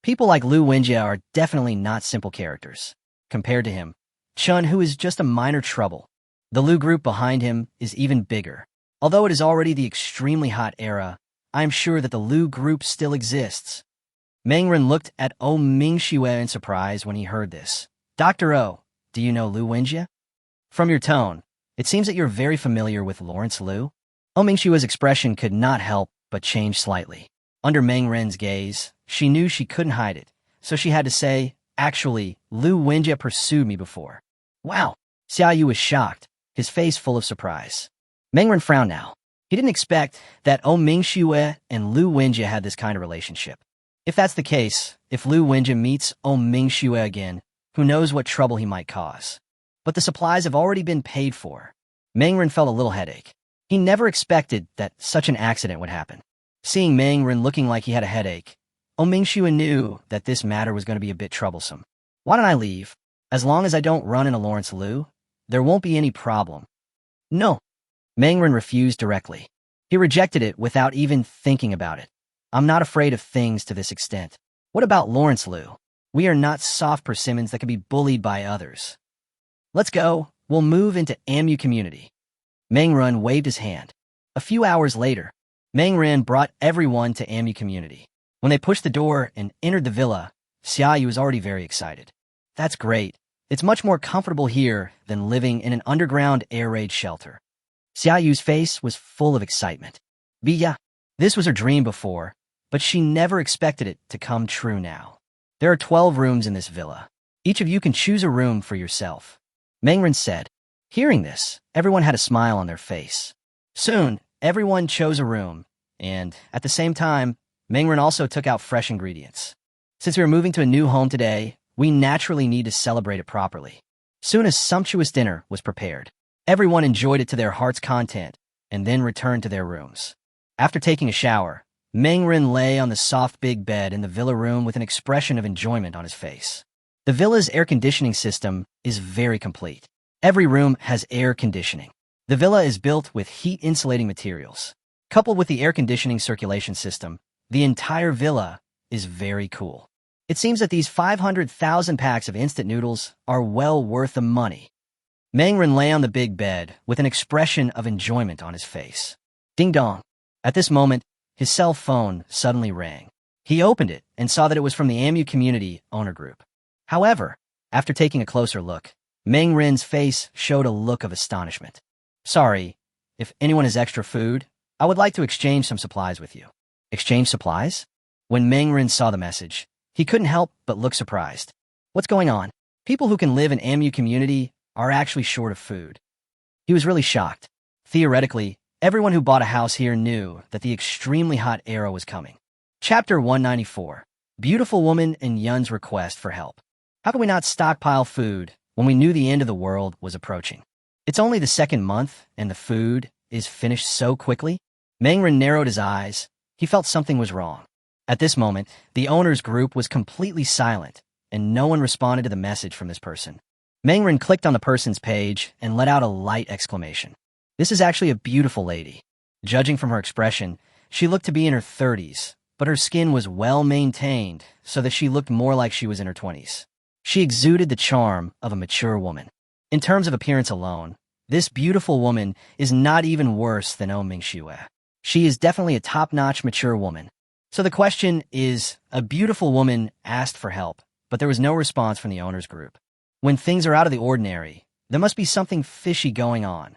People like Lu Wenjie are definitely not simple characters. Compared to him, Chun, who is just a minor trouble. The Lu group behind him is even bigger. Although it is already the extremely hot era, I am sure that the Lu group still exists. Mengren looked at Mingxue in surprise when he heard this. Dr. O, do you know Lu Wenjie? From your tone, it seems that you're very familiar with Lawrence Lu. Mingxue's expression could not help but change slightly. Under Mengren's gaze, she knew she couldn't hide it, so she had to say, actually, Lu Wenjie pursued me before. Wow! Xiaoyu was shocked, his face full of surprise. Mengren frowned now. He didn't expect that Mingxue and Lu Wenjie had this kind of relationship. If that's the case, if Lu Wenjie meets Mingxue again, who knows what trouble he might cause. But the supplies have already been paid for. Mengren felt a little headache. He never expected that such an accident would happen. Seeing Mengren looking like he had a headache, Mingxue knew that this matter was going to be a bit troublesome. Why don't I leave? As long as I don't run into Lawrence Lu, there won't be any problem. No. Mengren refused directly. He rejected it without even thinking about it. I'm not afraid of things to this extent. What about Lawrence Lu? We are not soft persimmons that can be bullied by others. Let's go. We'll move into AMU community. Mengren waved his hand. A few hours later, Mengren brought everyone to AMU community. When they pushed the door and entered the villa, Xiaoyu was already very excited. That's great. It's much more comfortable here than living in an underground air raid shelter. Xiaoyu's face was full of excitement. Biya, this was her dream before, but she never expected it to come true now. There are 12 rooms in this villa. Each of you can choose a room for yourself, Mengren said. Hearing this, everyone had a smile on their face. Soon, everyone chose a room, and at the same time, Mengren also took out fresh ingredients. Since we are moving to a new home today, we naturally need to celebrate it properly. Soon a sumptuous dinner was prepared. Everyone enjoyed it to their heart's content, and then returned to their rooms. After taking a shower, Mengren lay on the soft big bed in the villa room with an expression of enjoyment on his face. The villa's air conditioning system is very complete. Every room has air conditioning. The villa is built with heat-insulating materials. Coupled with the air conditioning circulation system, the entire villa is very cool. It seems that these 500,000 packs of instant noodles are well worth the money. Mengren lay on the big bed with an expression of enjoyment on his face. Ding dong. At this moment, his cell phone suddenly rang. He opened it and saw that it was from the AMU Community Owner Group. However, after taking a closer look, Mengren's face showed a look of astonishment. Sorry, if anyone has extra food, I would like to exchange some supplies with you. Exchange supplies? When Mengren saw the message, he couldn't help but look surprised. What's going on? People who can live in AMU Community are actually short of food. He was really shocked. Theoretically, everyone who bought a house here knew that the extremely hot era was coming. Chapter 194. Beautiful Woman and Yun's Request for Help. How could we not stockpile food when we knew the end of the world was approaching? It's only the second month, and the food is finished so quickly? Mengren narrowed his eyes. He felt something was wrong. At this moment, the owner's group was completely silent, and no one responded to the message from this person. Mengren clicked on the person's page and let out a light exclamation. This is actually a beautiful lady. Judging from her expression, she looked to be in her 30s, but her skin was well maintained so that she looked more like she was in her 20s. She exuded the charm of a mature woman. In terms of appearance alone, this beautiful woman is not even worse than Oh Mingxue. She is definitely a top-notch mature woman. So the question is, a beautiful woman asked for help, but there was no response from the owner's group. When things are out of the ordinary, there must be something fishy going on.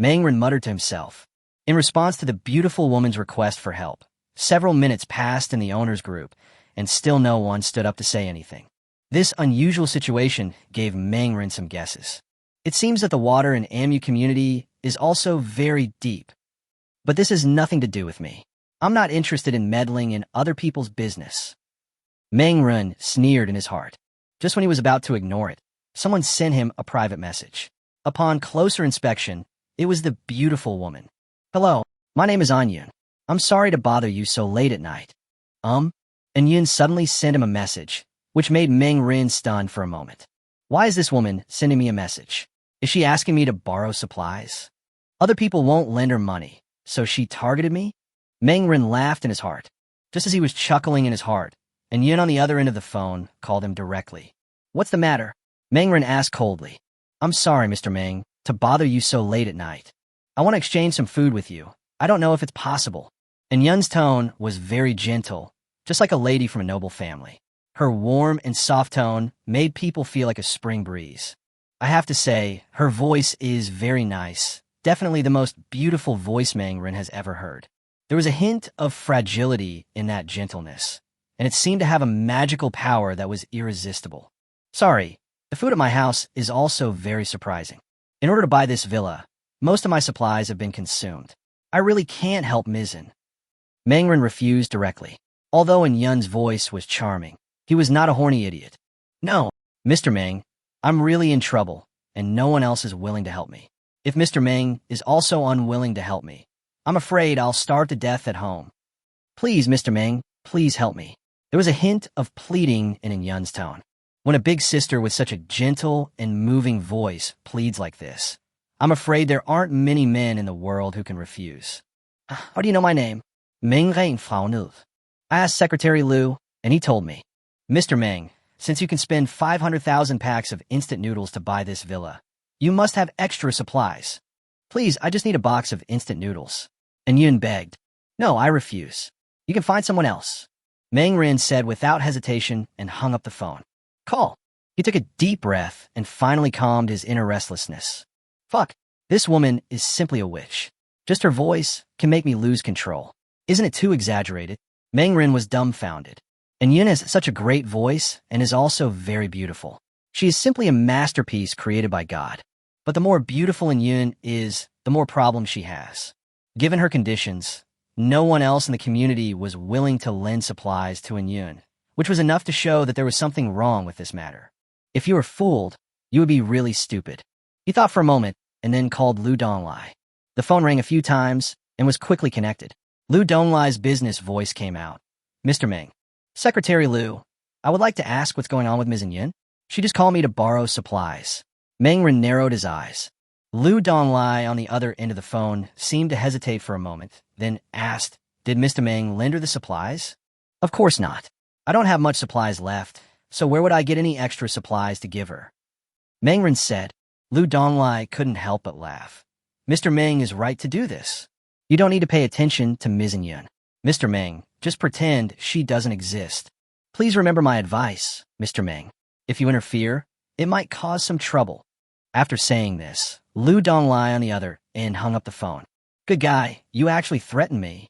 Mengren muttered to himself. In response to the beautiful woman's request for help, several minutes passed in the owner's group, and still no one stood up to say anything. This unusual situation gave Mengren some guesses. It seems that the water in AMU Community is also very deep. But this has nothing to do with me. I'm not interested in meddling in other people's business. Mengren sneered in his heart. Just when he was about to ignore it, someone sent him a private message. Upon closer inspection, it was the beautiful woman. Hello, my name is Anyun. I'm sorry to bother you so late at night. Anyun suddenly sent him a message, which made Mengren stunned for a moment. Why is this woman sending me a message? Is she asking me to borrow supplies? Other people won't lend her money, so she targeted me? Mengren laughed in his heart. Just as he was chuckling in his heart, Anyun on the other end of the phone called him directly. What's the matter? Mengren asked coldly. I'm sorry, Mr. Meng, to bother you so late at night. I want to exchange some food with you. I don't know if it's possible. Anyun's tone was very gentle, just like a lady from a noble family. Her warm and soft tone made people feel like a spring breeze. I have to say, her voice is very nice. Definitely the most beautiful voice Mengren has ever heard. There was a hint of fragility in that gentleness, and it seemed to have a magical power that was irresistible. Sorry, the food at my house is also very surprising. In order to buy this villa, most of my supplies have been consumed. I really can't help Mizzen. Mengren refused directly. Although Anyun's voice was charming, he was not a horny idiot. No, Mr. Meng, I'm really in trouble, and no one else is willing to help me. If Mr. Meng is also unwilling to help me, I'm afraid I'll starve to death at home. Please, Mr. Meng, please help me. There was a hint of pleading in Anyun's tone. When a big sister with such a gentle and moving voice pleads like this, I'm afraid there aren't many men in the world who can refuse. How do you know my name? Mengren Frau Nuth. I asked Secretary Liu, and he told me. Mr. Meng, since you can spend 500,000 packs of instant noodles to buy this villa, you must have extra supplies. Please, I just need a box of instant noodles. Anyun begged. No, I refuse. You can find someone else. Mengren said without hesitation and hung up the phone. Call. He took a deep breath and finally calmed his inner restlessness. Fuck, this woman is simply a witch. Just her voice can make me lose control. Isn't it too exaggerated? Mengren was dumbfounded. And Yun has such a great voice and is also very beautiful. She is simply a masterpiece created by God. But the more beautiful Yun is, the more problems she has. Given her conditions, no one else in the community was willing to lend supplies to Yun, which was enough to show that there was something wrong with this matter. If you were fooled, you would be really stupid. He thought for a moment and then called Lu Donglai. The phone rang a few times and was quickly connected. Lu Donglai's business voice came out. Mr. Meng. Secretary Lu, I would like to ask what's going on with Ms. Yun. She just called me to borrow supplies. Mengren narrowed his eyes. Lu Donglai on the other end of the phone seemed to hesitate for a moment, then asked, Did Mr. Meng lend her the supplies? Of course not. I don't have much supplies left, so where would I get any extra supplies to give her? Mengren said. Lu Donglai couldn't help but laugh. Mr. Meng is right to do this. You don't need to pay attention to Ms. Yun. Mr. Meng, just pretend she doesn't exist. Please remember my advice, Mr. Meng. If you interfere, it might cause some trouble. After saying this, Lu Donglai on the other end hung up the phone. Good guy, you actually threatened me.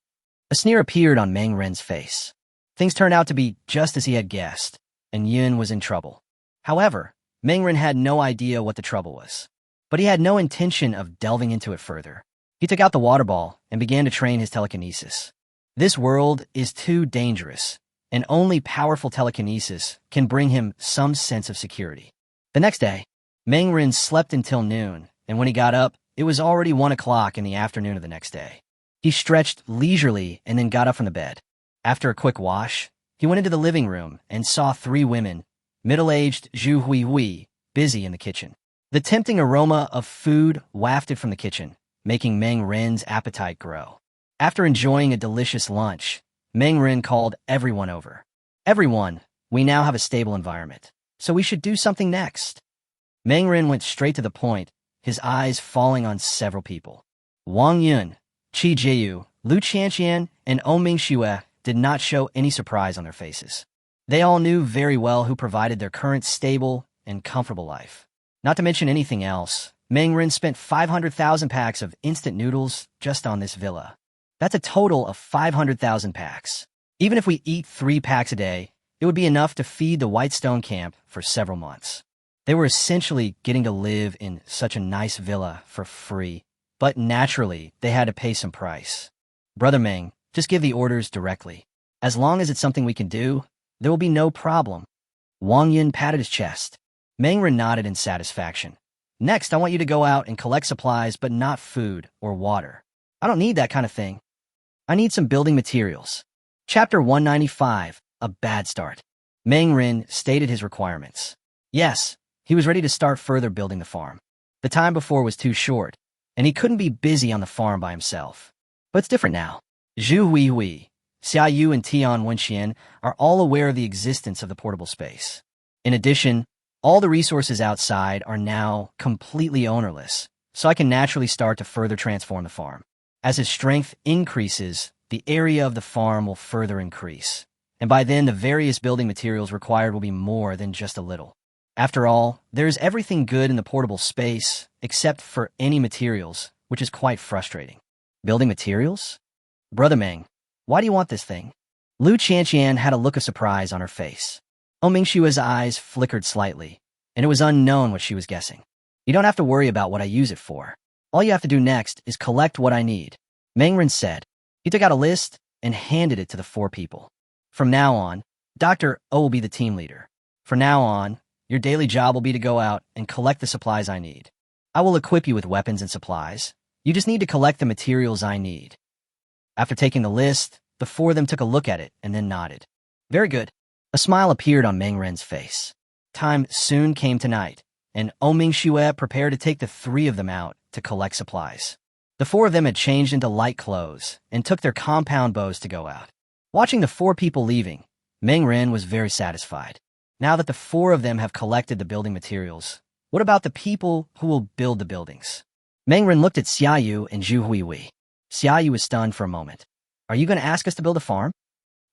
A sneer appeared on Mengren's face. Things turned out to be just as he had guessed, and Yun was in trouble. However, Mengren had no idea what the trouble was. But he had no intention of delving into it further. He took out the water ball and began to train his telekinesis. This world is too dangerous, and only powerful telekinesis can bring him some sense of security. The next day, Mengren slept until noon, and when he got up, it was already 1 o'clock in the afternoon of the next day. He stretched leisurely and then got up from the bed. After a quick wash, he went into the living room and saw 3 women, middle-aged Zhu Hui, busy in the kitchen. The tempting aroma of food wafted from the kitchen, making Mengren's appetite grow. After enjoying a delicious lunch, Mengren called everyone over. Everyone, we now have a stable environment, so we should do something next. Mengren went straight to the point, his eyes falling on several people. Wang Yun, Qi Jiu, Lu Qianqian, and Oming Xue did not show any surprise on their faces. They all knew very well who provided their current stable and comfortable life. Not to mention anything else, Mengren spent 500,000 packs of instant noodles just on this villa. That's a total of 500,000 packs. Even if we eat 3 packs a day, it would be enough to feed the Whitestone camp for several months. They were essentially getting to live in such a nice villa for free, but naturally, they had to pay some price. Brother Meng, just give the orders directly. As long as it's something we can do, there will be no problem. Wang Yun patted his chest. Mengren nodded in satisfaction. Next, I want you to go out and collect supplies, but not food or water. I don't need that kind of thing. I need some building materials. Chapter 195, A Bad Start. Mengren stated his requirements. Yes, he was ready to start further building the farm. The time before was too short, and he couldn't be busy on the farm by himself. But it's different now. Zhu Hui, Xia Yu, and Tian Wenxian are all aware of the existence of the portable space. In addition, all the resources outside are now completely ownerless, so I can naturally start to further transform the farm. As his strength increases, the area of the farm will further increase, and by then the various building materials required will be more than just a little. After all, there is everything good in the portable space, except for any materials, which is quite frustrating. Building materials? Brother Meng, why do you want this thing? Lu Qianqian had a look of surprise on her face. Omingshua's eyes flickered slightly, and it was unknown what she was guessing. You don't have to worry about what I use it for. All you have to do next is collect what I need, Mengren said. He took out a list and handed it to the 4 people. From now on, Dr. O will be the team leader. From now on, your daily job will be to go out and collect the supplies I need. I will equip you with weapons and supplies. You just need to collect the materials I need. After taking the list, the 4 of them took a look at it and then nodded. Very good. A smile appeared on Mengren's face. Time soon came to night, and Oming Xue prepared to take the 3 of them out to collect supplies. The 4 of them had changed into light clothes and took their compound bows to go out. Watching the 4 people leaving, Mengren was very satisfied. Now that the 4 of them have collected the building materials, what about the people who will build the buildings? Mengren looked at Xia Yu and Zhu Hui. Xia Yu was stunned for a moment. Are you going to ask us to build a farm?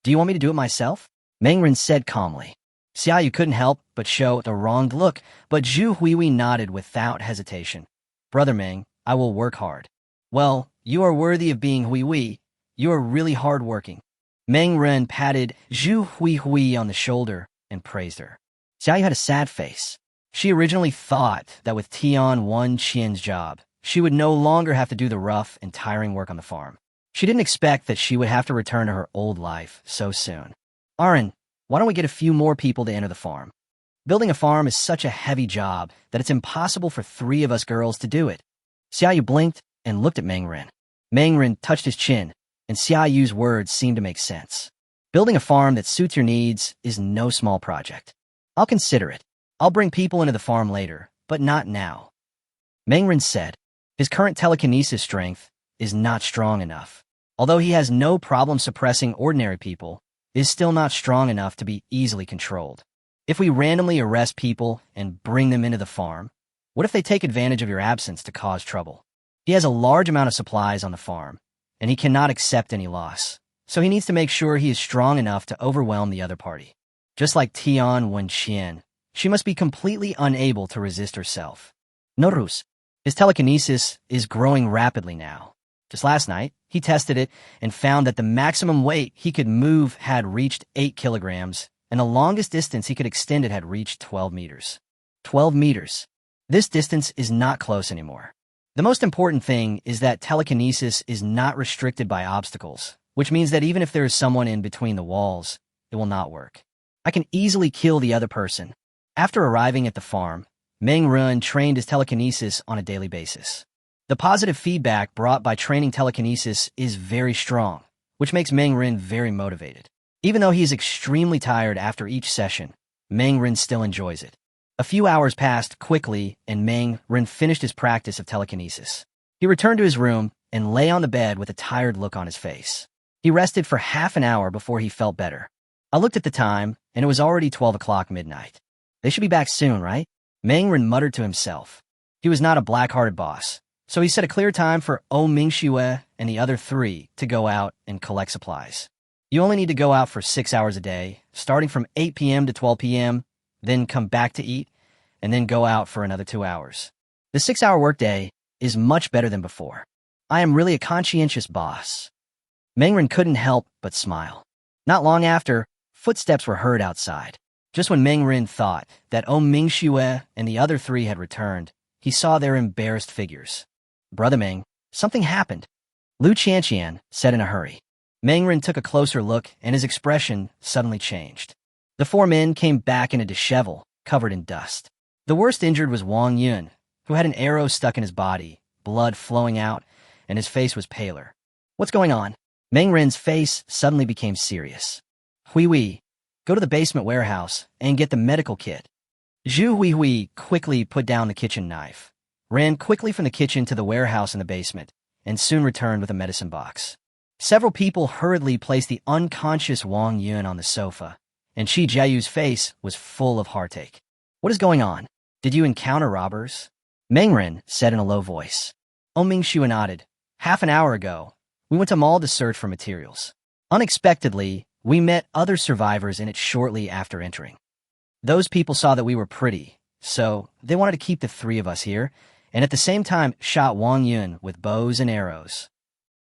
Do you want me to do it myself? Mengren said calmly. Xiaoyu couldn't help but show the wronged look, but Zhu Huihui nodded without hesitation. Brother Meng, I will work hard. Well, you are worthy of being Huihui. You are really hard-working. Meng Ren patted Zhu Huihui on the shoulder and praised her. Xiaoyu had a sad face. She originally thought that with Tian Wan Qian's job, she would no longer have to do the rough and tiring work on the farm. She didn't expect that she would have to return to her old life so soon. Aaron, why don't we get a few more people to enter the farm? Building a farm is such a heavy job that it's impossible for 3 of us girls to do it. Xiaoyu blinked and looked at Meng Ren. Meng Ren touched his chin, and Xiaoyu's words seemed to make sense. Building a farm that suits your needs is no small project. I'll consider it. I'll bring people into the farm later, but not now. Meng Ren said. His current telekinesis strength is not strong enough. Although he has no problem suppressing ordinary people, it is still not strong enough to be easily controlled. If we randomly arrest people and bring them into the farm, what if they take advantage of your absence to cause trouble? He has a large amount of supplies on the farm, and he cannot accept any loss, so he needs to make sure he is strong enough to overwhelm the other party. Just like Tian Wenqian, she must be completely unable to resist herself. Norus, his telekinesis is growing rapidly now. Just last night, he tested it and found that the maximum weight he could move had reached 8 kilograms, and the longest distance he could extend it had reached 12 meters. 12 meters. This distance is not close anymore. The most important thing is that telekinesis is not restricted by obstacles, which means that even if there is someone in between the walls, it will not work. I can easily kill the other person. After arriving at the farm, Meng Ren trained his telekinesis on a daily basis. The positive feedback brought by training telekinesis is very strong, which makes Meng Ren very motivated. Even though he is extremely tired after each session, Meng Ren still enjoys it. A few hours passed quickly, and Meng Ren finished his practice of telekinesis. He returned to his room and lay on the bed with a tired look on his face. He rested for half an hour before he felt better. I looked at the time, and it was already 12 o'clock midnight. They should be back soon, right? Meng Ren muttered to himself. He was not a black-hearted boss, so he set a clear time for Mingxue and the other 3 to go out and collect supplies. You only need to go out for 6 hours a day, starting from 8 p.m. to 12 p.m., then come back to eat, and then go out for another 2 hours. The 6-hour workday is much better than before. I am really a conscientious boss. Meng Ren couldn't help but smile. Not long after, footsteps were heard outside. Just when Meng Ren thought that Mingxue and the other 3 had returned, he saw their embarrassed figures. Brother Meng, something happened. Lu Qianqian said in a hurry. Meng Ren took a closer look, and his expression suddenly changed. The 4 men came back in a dishevel, covered in dust. The worst injured was Wang Yun, who had an arrow stuck in his body, blood flowing out, and his face was paler. What's going on? Meng Ren's face suddenly became serious. Huihui, go to the basement warehouse and get the medical kit. Zhu Huihui quickly put down the kitchen knife, ran quickly from the kitchen to the warehouse in the basement, and soon returned with a medicine box. Several people hurriedly placed the unconscious Wang Yun on the sofa, and Qi Jiayu's face was full of heartache. What is going on? Did you encounter robbers? Meng Ren said in a low voice. Mingxue nodded. Half an hour ago, we went to mall to search for materials. Unexpectedly, we met other survivors in it shortly after entering. Those people saw that we were pretty, so they wanted to keep the 3 of us here, and at the same time shot Wang Yun with bows and arrows.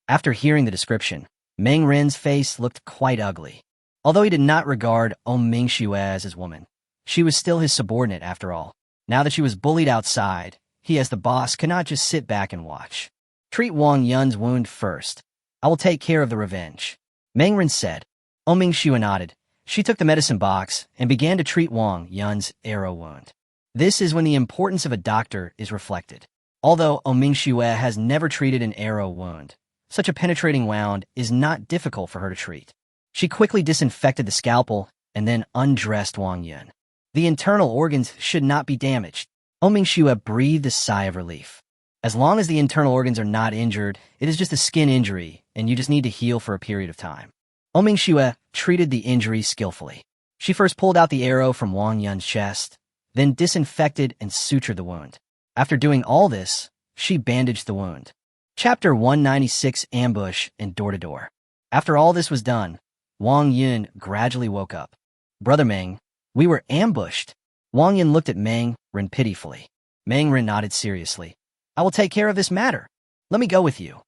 After hearing the description, Meng Ren's face looked quite ugly. Although he did not regard Mingxue as his woman, she was still his subordinate after all. Now that she was bullied outside, he as the boss could not just sit back and watch. Treat Wang Yun's wound first. I will take care of the revenge. Meng Ren said. Mingxue nodded. She took the medicine box and began to treat Wang Yun's arrow wound. This is when the importance of a doctor is reflected. Although Mingxue has never treated an arrow wound, such a penetrating wound is not difficult for her to treat. She quickly disinfected the scalpel and then undressed Wang Yun. The internal organs should not be damaged. Mingxue breathed a sigh of relief. As long as the internal organs are not injured, it is just a skin injury, and you just need to heal for a period of time. Mingxue treated the injury skillfully. She first pulled out the arrow from Wang Yun's chest, then disinfected and sutured the wound. After doing all this, she bandaged the wound. Chapter 196, Ambush and Door-to-Door. After all this was done, Wang Yun gradually woke up. Brother Meng, We were ambushed. Wang Yin looked at Meng Ren pitifully. Meng Ren nodded seriously. I will take care of this matter. Let me go with you.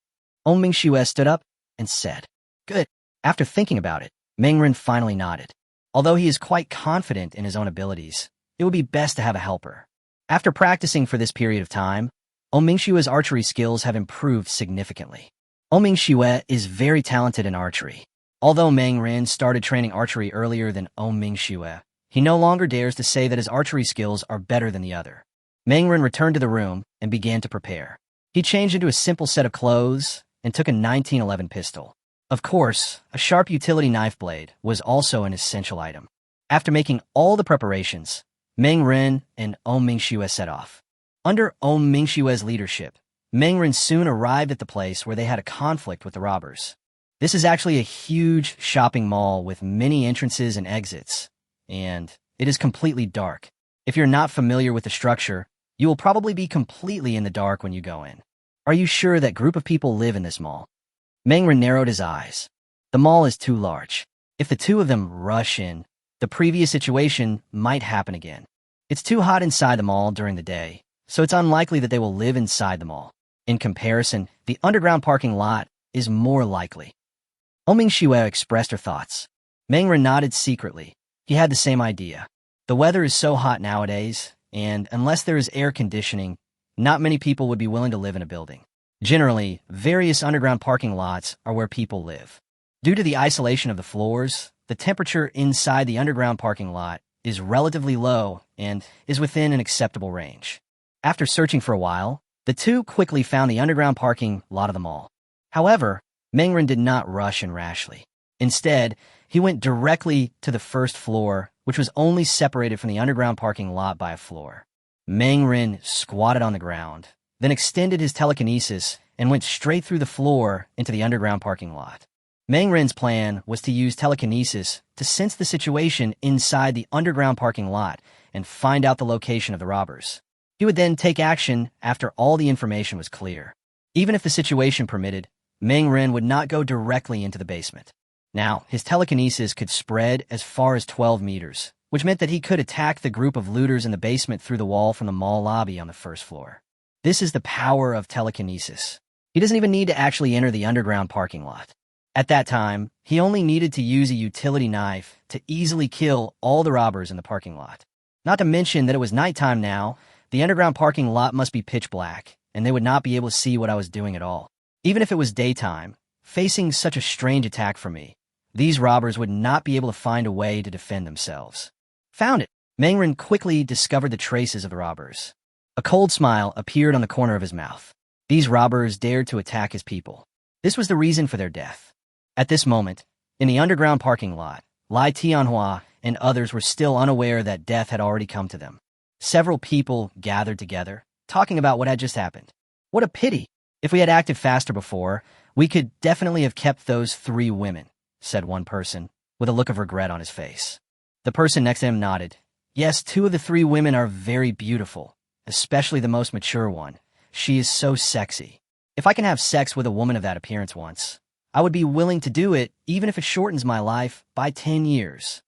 Ong Mingxue stood up and said, Good. After thinking about it, Meng Ren finally nodded. Although he is quite confident in his own abilities, it would be best to have a helper. After practicing for this period of time, Ong Mingxue's archery skills have improved significantly. Ong Mingxue is very talented in archery. Although Meng Ren started training archery earlier than Ong Mingxue, he no longer dares to say that his archery skills are better than the other. Meng Ren returned to the room and began to prepare. He changed into a simple set of clothes and took a 1911 pistol. Of course, a sharp utility knife blade was also an essential item. After making all the preparations, Meng Ren and Ong Mingxue set off. Under Ong Mingxue's leadership, Meng Ren soon arrived at the place where they had a conflict with the robbers. This is actually a huge shopping mall with many entrances and exits, and it is completely dark. If you're not familiar with the structure, you will probably be completely in the dark when you go in. Are you sure that group of people live in this mall? Meng Ren narrowed his eyes. The mall is too large. If the two of them rush in, the previous situation might happen again. It's too hot inside the mall during the day, so it's unlikely that they will live inside the mall. In comparison, the underground parking lot is more likely. Ong Mingxue expressed her thoughts. Meng Ren nodded secretly. He had the same idea. The weather is so hot nowadays, and unless there is air conditioning, not many people would be willing to live in a building. Generally, various underground parking lots are where people live. Due to the isolation of the floors, the temperature inside the underground parking lot is relatively low and is within an acceptable range. After searching for a while, the two quickly found the underground parking lot of the mall. However, Meng Ren did not rush in rashly. Instead, he went directly to the first floor, which was only separated from the underground parking lot by a floor. Meng Ren squatted on the ground, then extended his telekinesis and went straight through the floor into the underground parking lot. Meng Ren's plan was to use telekinesis to sense the situation inside the underground parking lot and find out the location of the robbers. He would then take action after all the information was clear. Even if the situation permitted, Meng Ren would not go directly into the basement. Now, his telekinesis could spread as far as 12 meters, which meant that he could attack the group of looters in the basement through the wall from the mall lobby on the first floor. This is the power of telekinesis. He doesn't even need to actually enter the underground parking lot. At that time, he only needed to use a utility knife to easily kill all the robbers in the parking lot. Not to mention that it was nighttime now, the underground parking lot must be pitch black, and they would not be able to see what I was doing at all. Even if it was daytime, facing such a strange attack from me, these robbers would not be able to find a way to defend themselves. Found it! Meng Ren quickly discovered the traces of the robbers. A cold smile appeared on the corner of his mouth. These robbers dared to attack his people. This was the reason for their death. At this moment, in the underground parking lot, Lai Tianhua and others were still unaware that death had already come to them. Several people gathered together, talking about what had just happened. What a pity! If we had acted faster before, we could definitely have kept those 3 women, said one person, with a look of regret on his face. The person next to him nodded. Yes, 2 of the 3 women are very beautiful, especially the most mature one. She is so sexy. If I can have sex with a woman of that appearance once, I would be willing to do it even if it shortens my life by 10 years.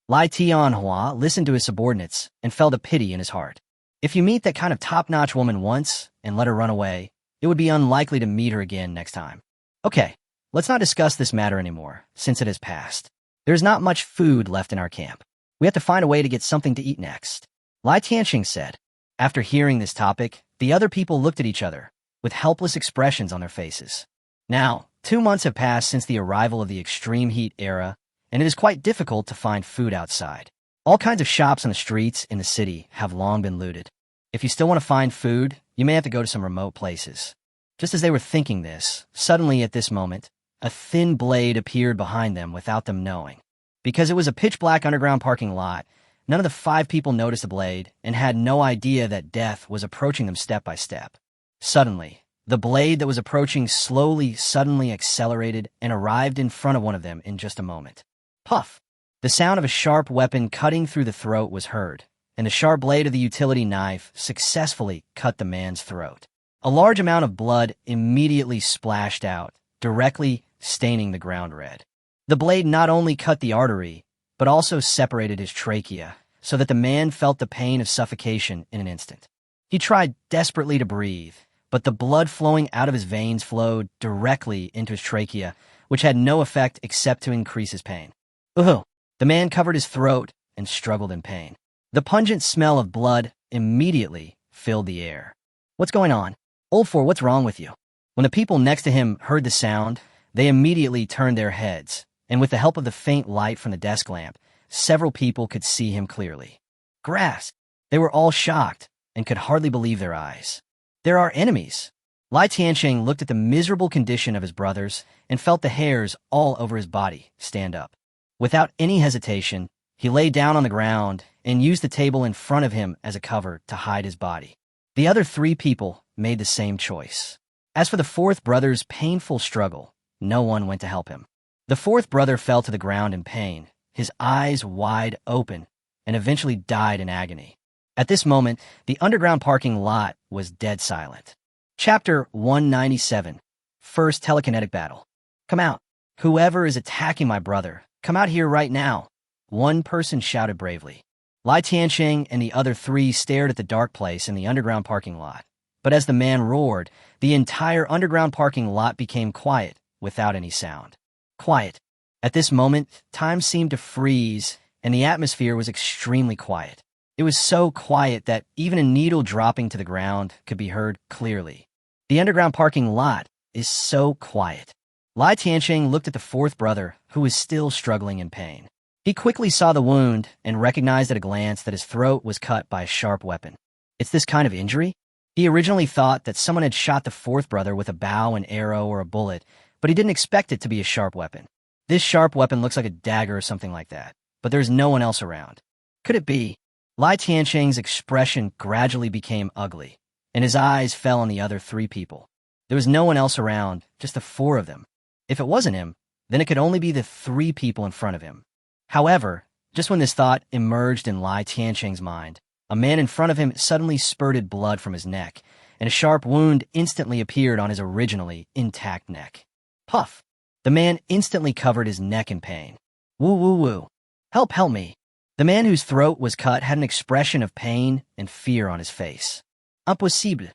Lai Tianhua listened to his subordinates and felt a pity in his heart. If you meet that kind of top-notch woman once and let her run away, it would be unlikely to meet her again next time. Okay, let's not discuss this matter anymore, since it has passed. There's not much food left in our camp. We have to find a way to get something to eat next. Lai Tianxing said. After hearing this topic, the other people looked at each other, with helpless expressions on their faces. Now, 2 months have passed since the arrival of the extreme heat era, and it is quite difficult to find food outside. All kinds of shops on the streets in the city have long been looted. If you still want to find food, you may have to go to some remote places. Just as they were thinking this, suddenly at this moment, a thin blade appeared behind them without them knowing. Because it was a pitch-black underground parking lot, none of the 5 people noticed the blade and had no idea that death was approaching them step by step. Suddenly, the blade that was approaching suddenly accelerated and arrived in front of one of them in just a moment. Puff! The sound of a sharp weapon cutting through the throat was heard, and the sharp blade of the utility knife successfully cut the man's throat. A large amount of blood immediately splashed out, directly staining the ground red. The blade not only cut the artery, but also separated his trachea, so that the man felt the pain of suffocation in an instant. He tried desperately to breathe, but the blood flowing out of his veins flowed directly into his trachea, which had no effect except to increase his pain. Ugh! The man covered his throat and struggled in pain. The pungent smell of blood immediately filled the air. What's going on? Old Four, what's wrong with you? When the people next to him heard the sound, they immediately turned their heads, and with the help of the faint light from the desk lamp, several people could see him clearly. Grass! They were all shocked and could hardly believe their eyes. There are enemies. Lai Tiancheng looked at the miserable condition of his brothers and felt the hairs all over his body stand up. Without any hesitation, he lay down on the ground and used the table in front of him as a cover to hide his body. The other 3 people made the same choice. As for the 4th brother's painful struggle, no one went to help him. The 4th brother fell to the ground in pain, his eyes wide open, and eventually died in agony. At this moment, the underground parking lot was dead silent. Chapter 197. First Telekinetic Battle. Come out. Whoever is attacking my brother, come out here right now. One person shouted bravely. Lai Tiancheng and the other 3 stared at the dark place in the underground parking lot. But as the man roared, the entire underground parking lot became quiet without any sound. Quiet. At this moment, time seemed to freeze, and the atmosphere was extremely quiet. It was so quiet that even a needle dropping to the ground could be heard clearly. The underground parking lot is so quiet. Lai Tiancheng looked at the 4th brother, who was still struggling in pain. He quickly saw the wound and recognized at a glance that his throat was cut by a sharp weapon. It's this kind of injury? He originally thought that someone had shot the 4th brother with a bow, an arrow, or a bullet, but he didn't expect it to be a sharp weapon. This sharp weapon looks like a dagger or something like that, but there's no one else around. Could it be? Lai Tiancheng's expression gradually became ugly, and his eyes fell on the other 3 people. There was no one else around, just the 4 of them. If it wasn't him, then it could only be the 3 people in front of him. However, just when this thought emerged in Lai Tiancheng's mind, a man in front of him suddenly spurted blood from his neck, and a sharp wound instantly appeared on his originally intact neck. Puff! The man instantly covered his neck in pain. Woo woo woo. Help me. The man whose throat was cut had an expression of pain and fear on his face. Impossible.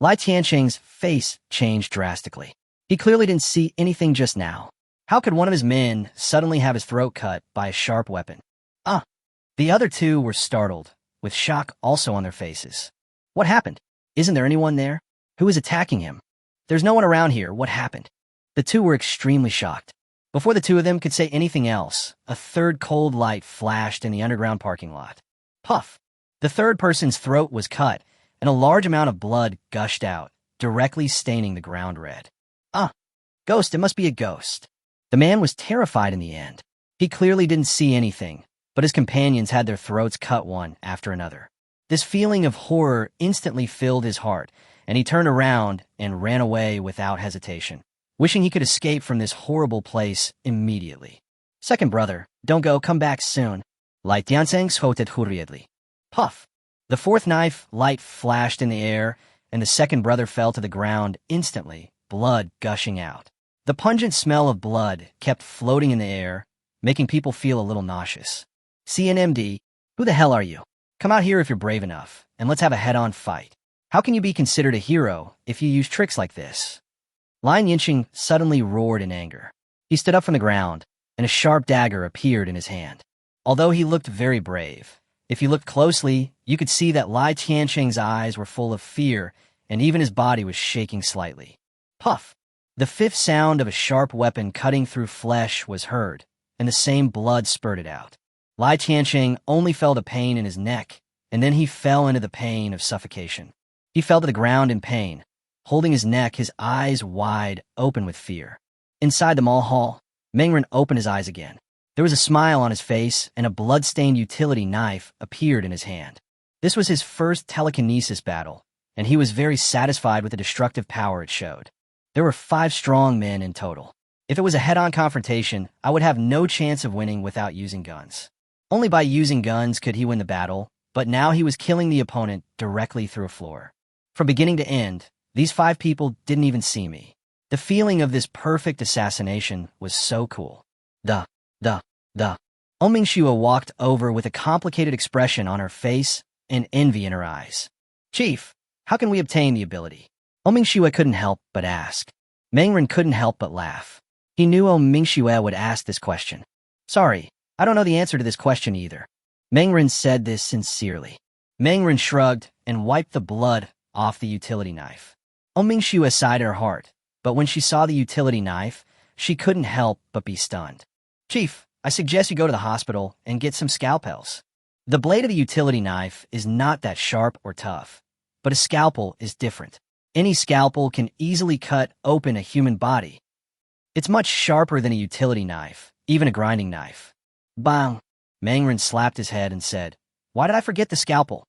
Lai Tiancheng's face changed drastically. He clearly didn't see anything just now. How could one of his men suddenly have his throat cut by a sharp weapon? The other 2 were startled, with shock also on their faces. What happened? Isn't there anyone there? Who is attacking him? There's no one around here. What happened? The 2 were extremely shocked. Before the 2 of them could say anything else, a 3rd cold light flashed in the underground parking lot. Puff! The 3rd person's throat was cut, and a large amount of blood gushed out, directly staining the ground red. Ghost, it must be a ghost. The man was terrified in the end. He clearly didn't see anything, but his companions had their throats cut one after another. This feeling of horror instantly filled his heart, and he turned around and ran away without hesitation, wishing he could escape from this horrible place immediately. Second brother, don't go, come back soon. Lai Tiancheng shouted hurriedly. Puff! The 4th knife light flashed in the air, and the second brother fell to the ground instantly, blood gushing out. The pungent smell of blood kept floating in the air, making people feel a little nauseous. CNMD, who the hell are you? Come out here if you're brave enough, and let's have a head-on fight. How can you be considered a hero if you use tricks like this? Lai Tiancheng suddenly roared in anger. He stood up from the ground, and a sharp dagger appeared in his hand. Although he looked very brave, if you looked closely, you could see that Lai Tiancheng's eyes were full of fear, and even his body was shaking slightly. Puff! The 5th sound of a sharp weapon cutting through flesh was heard, and the same blood spurted out. Lai Tiancheng only felt a pain in his neck, and then he fell into the pain of suffocation. He fell to the ground in pain, holding his neck, his eyes wide open with fear. Inside the mall hall, Mengren opened his eyes again. There was a smile on his face, and a blood-stained utility knife appeared in his hand. This was his first telekinesis battle, and he was very satisfied with the destructive power it showed. There were 5 strong men in total. If it was a head-on confrontation, I would have no chance of winning without using guns. Only by using guns could he win the battle, but now he was killing the opponent directly through a floor. From beginning to end, these 5 people didn't even see me. The feeling of this perfect assassination was so cool. Mingxue walked over with a complicated expression on her face and envy in her eyes. Chief, how can we obtain the ability? Mingxue couldn't help but ask. Mengren couldn't help but laugh. He knew Mingxue would ask this question. Sorry, I don't know the answer to this question either. Mengren said this sincerely. Mengren shrugged and wiped the blood off the utility knife. Mingxue sighed in her heart, but when she saw the utility knife, she couldn't help but be stunned. Chief, I suggest you go to the hospital and get some scalpels. The blade of the utility knife is not that sharp or tough, but a scalpel is different. Any scalpel can easily cut open a human body. It's much sharper than a utility knife, even a grinding knife. Bang! Mengren slapped his head and said, Why did I forget the scalpel?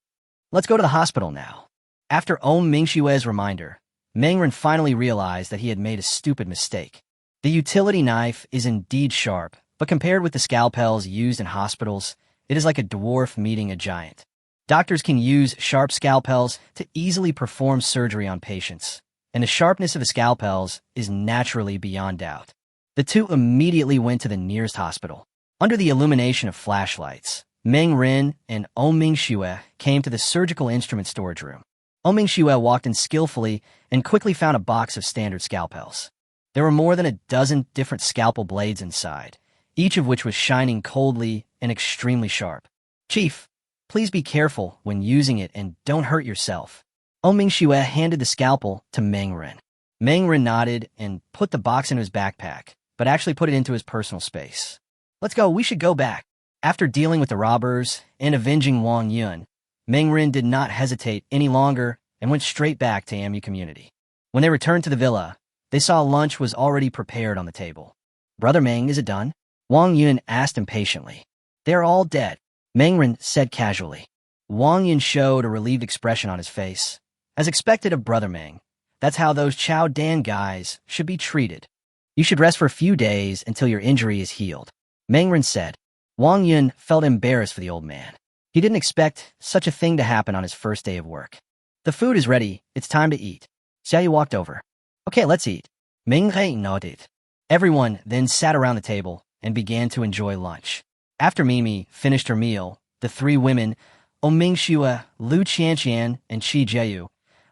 Let's go to the hospital now. After Mingxue's reminder, Mengren finally realized that he had made a stupid mistake. The utility knife is indeed sharp, but compared with the scalpels used in hospitals, it is like a dwarf meeting a giant. Doctors can use sharp scalpels to easily perform surgery on patients, and the sharpness of the scalpels is naturally beyond doubt. The two immediately went to the nearest hospital. Under the illumination of flashlights, Meng Rin and Mingxue came to the surgical instrument storage room. Mingxue walked in skillfully and quickly found a box of standard scalpels. There were more than a dozen different scalpel blades inside, each of which was shining coldly and extremely sharp. Chief, please be careful when using it and don't hurt yourself. Mingxue handed the scalpel to Mengren. Mengren nodded and put the box into his backpack, but actually put it into his personal space. Let's go, we should go back. After dealing with the robbers and avenging Wang Yun, Mengren did not hesitate any longer and went straight back to AMU Community. When they returned to the villa, they saw lunch was already prepared on the table. Brother Meng, is it done? Wang Yun asked impatiently. They're all dead, Mengren said casually. Wang Yun showed a relieved expression on his face. As expected of Brother Meng, that's how those Chao Dan guys should be treated. You should rest for a few days until your injury is healed, Mengren said. Wang Yun felt embarrassed for the old man. He didn't expect such a thing to happen on his first day of work. The food is ready. It's time to eat. Xiaoyu walked over. Okay, let's eat. Mengren nodded. Everyone then sat around the table and began to enjoy lunch. After Mimi finished her meal, the three women, Mingxue, Lu Qianqian, and Qi Jieyu,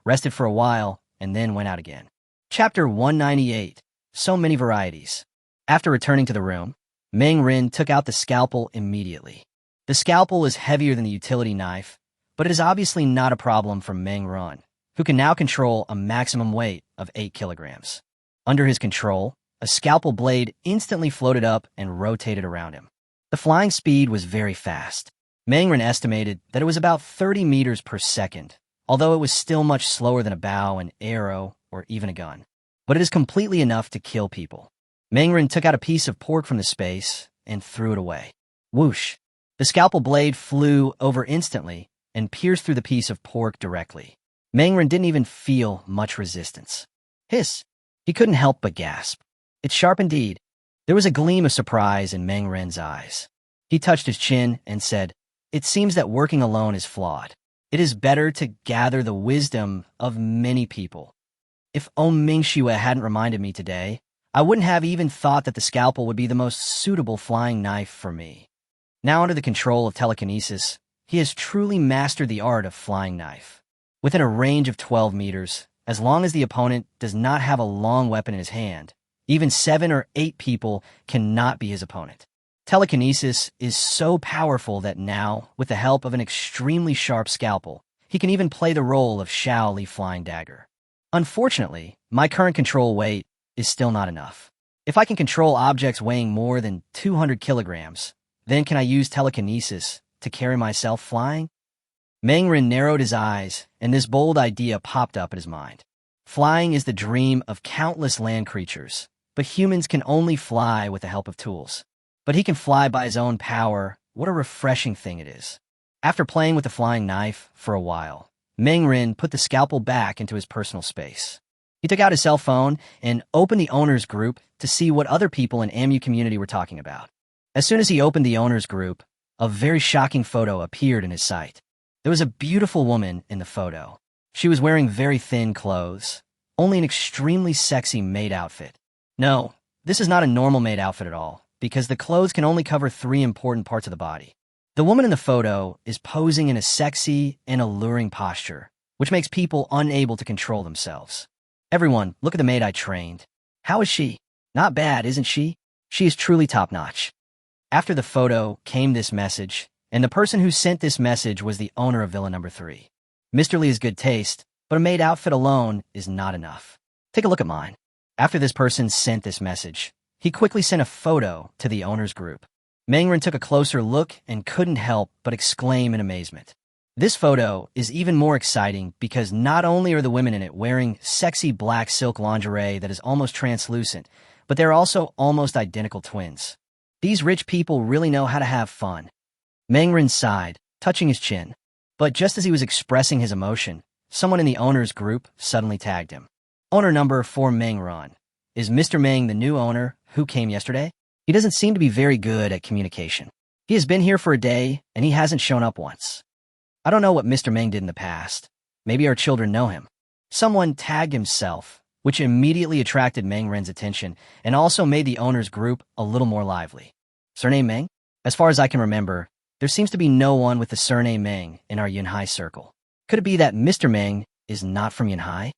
rested for a while and then went out again. Chapter 198. So many varieties. After returning to the room, Meng Rin took out the scalpel immediately. The scalpel is heavier than the utility knife, but it is obviously not a problem for Meng Rin, who can now control a maximum weight of 8 kilograms. Under his control, a scalpel blade instantly floated up and rotated around him. The flying speed was very fast. Meng Rin estimated that it was about 30 meters per second, although it was still much slower than a bow, an arrow, or even a gun. But it is completely enough to kill people. Meng Rin took out a piece of pork from the space and threw it away. Whoosh! The scalpel blade flew over instantly and pierced through the piece of pork directly. Meng Rin didn't even feel much resistance. Hiss! He couldn't help but gasp. It's sharp indeed. There was a gleam of surprise in Meng Rin's eyes. He touched his chin and said, It seems that working alone is flawed. It is better to gather the wisdom of many people. If Mingxue hadn't reminded me today, I wouldn't have even thought that the scalpel would be the most suitable flying knife for me. Now under the control of telekinesis, he has truly mastered the art of flying knife. Within a range of 12 meters, as long as the opponent does not have a long weapon in his hand, even 7 or 8 people cannot be his opponent. Telekinesis is so powerful that now, with the help of an extremely sharp scalpel, he can even play the role of Shao Li Flying Dagger. Unfortunately, my current control weight is still not enough. If I can control objects weighing more than 200 kilograms, then can I use telekinesis to carry myself flying? Meng Rin narrowed his eyes, and this bold idea popped up in his mind. Flying is the dream of countless land creatures, but humans can only fly with the help of tools. But he can fly by his own power. What a refreshing thing it is. After playing with the flying knife for a while, Meng Rin put the scalpel back into his personal space. He took out his cell phone and opened the owners group to see what other people in AMU Community were talking about. As soon as he opened the owners group, a very shocking photo appeared in his sight. There was a beautiful woman in the photo. She was wearing very thin clothes, only an extremely sexy maid outfit. No, this is not a normal maid outfit at all. because the clothes can only cover 3 important parts of the body. The woman in the photo is posing in a sexy and alluring posture, which makes people unable to control themselves. Everyone, look at the maid I trained. How is she? Not bad, isn't she? She is truly top-notch. After the photo came this message, and the person who sent this message was the owner of Villa Number 3. Mr. Lee has good taste, but a maid outfit alone is not enough. Take a look at mine. After this person sent this message, he quickly sent a photo to the owner's group. Mangren took a closer look and couldn't help but exclaim in amazement. This photo is even more exciting because not only are the women in it wearing sexy black silk lingerie that is almost translucent, but they're also almost identical twins. These rich people really know how to have fun. Mangren sighed, touching his chin. But just as he was expressing his emotion, someone in the owner's group suddenly tagged him. Owner number 4 Mangren. Is Mr. Meng the new owner who came yesterday? He doesn't seem to be very good at communication. He has been here for a day, and he hasn't shown up once. I don't know what Mr. Meng did in the past. Maybe our children know him. Someone tagged himself, which immediately attracted Mangren's attention and also made the owner's group a little more lively. Surname Meng? As far as I can remember, there seems to be no one with the surname Meng in our Yunhai circle. Could it be that Mr. Meng is not from Yunhai?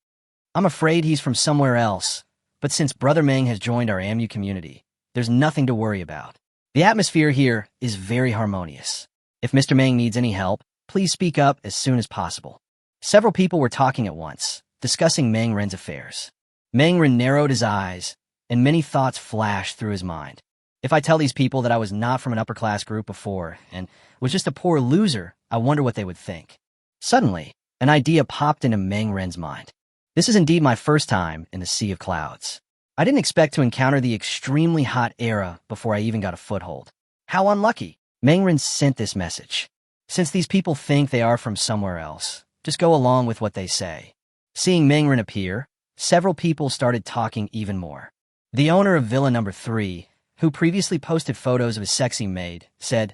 I'm afraid he's from somewhere else, but since Brother Meng has joined our AMU community, there's nothing to worry about. The atmosphere here is very harmonious. If Mr. Meng needs any help, please speak up as soon as possible. Several people were talking at once, discussing Mangren's affairs. Mangren narrowed his eyes, and many thoughts flashed through his mind. If I tell these people that I was not from an upper-class group before and was just a poor loser, I wonder what they would think. Suddenly, an idea popped into Mangren's mind. This is indeed my first time in the Sea of Clouds. I didn't expect to encounter the extremely hot era before I even got a foothold. How unlucky! Mangren sent this message. Since these people think they are from somewhere else, just go along with what they say. Seeing Mangren appear, several people started talking even more. The owner of Villa Number 3, who previously posted photos of his sexy maid, said,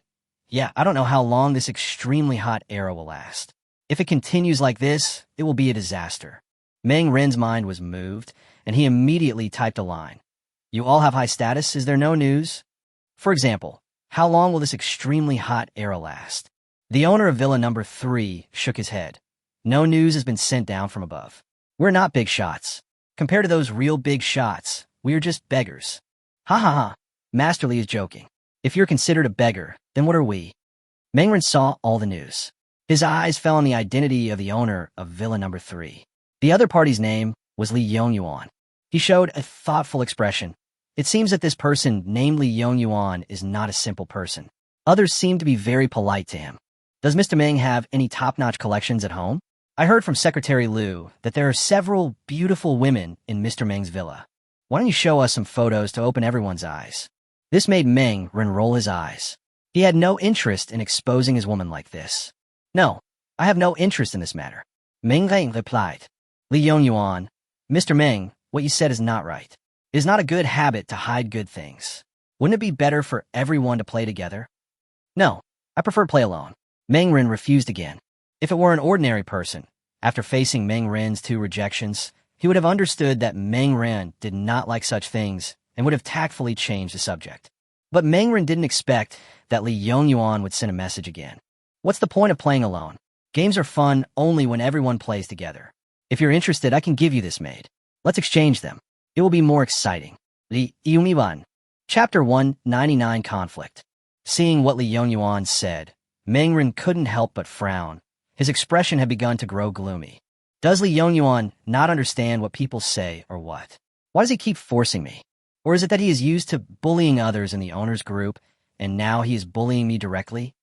"Yeah, I don't know how long this extremely hot era will last. If it continues like this, it will be a disaster." Mangren's mind was moved, and he immediately typed a line. "You all have high status, is there no news?" For example, how long will this extremely hot era last? The owner of Villa Number 3 shook his head. No news has been sent down from above. We're not big shots. Compared to those real big shots, we are just beggars. Ha ha ha. Master Lee is joking. If you're considered a beggar, then what are we? Mangren saw all the news. His eyes fell on the identity of the owner of Villa Number 3. The other party's name was Lee Yongyuan. He showed a thoughtful expression. It seems that this person named Lee Yongyuan is not a simple person. Others seem to be very polite to him. Does Mr. Meng have any top-notch collections at home? I heard from Secretary Liu that there are several beautiful women in Mr. Meng's villa. Why don't you show us some photos to open everyone's eyes? This made Mangren roll his eyes. He had no interest in exposing his woman like this. No, I have no interest in this matter. Mangren replied. Li Yongyuan, Mr. Meng, what you said is not right. It is not a good habit to hide good things. Wouldn't it be better for everyone to play together? No, I prefer to play alone. Mangren refused again. If it were an ordinary person, after facing Mangren's 2 rejections, he would have understood that Mangren did not like such things and would have tactfully changed the subject. But Mangren didn't expect that Li Yongyuan would send a message again. What's the point of playing alone? Games are fun only when everyone plays together. If you're interested, I can give you this maid. Let's exchange them. It will be more exciting. Li Yumiwan. Chapter 199 Conflict. Seeing what Li Yongyuan said, Mangren couldn't help but frown. His expression had begun to grow gloomy. Does Li Yongyuan not understand what people say or what? Why does he keep forcing me? Or is it that he is used to bullying others in the owner's group, and now he is bullying me directly?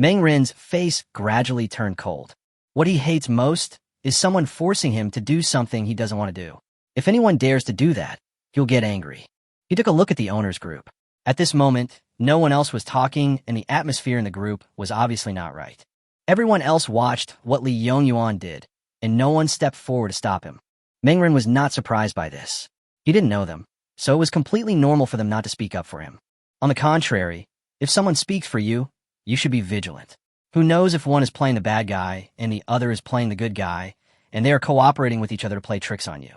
Mangren's face gradually turned cold. What he hates most is someone forcing him to do something he doesn't want to do. If anyone dares to do that, he'll get angry. He took a look at the owner's group. At this moment, no one else was talking, and the atmosphere in the group was obviously not right. Everyone else watched what Li Yongyuan did, and no one stepped forward to stop him. Mangren was not surprised by this. He didn't know them, so it was completely normal for them not to speak up for him. On the contrary, if someone speaks for you, you should be vigilant. Who knows if one is playing the bad guy and the other is playing the good guy, and they are cooperating with each other to play tricks on you.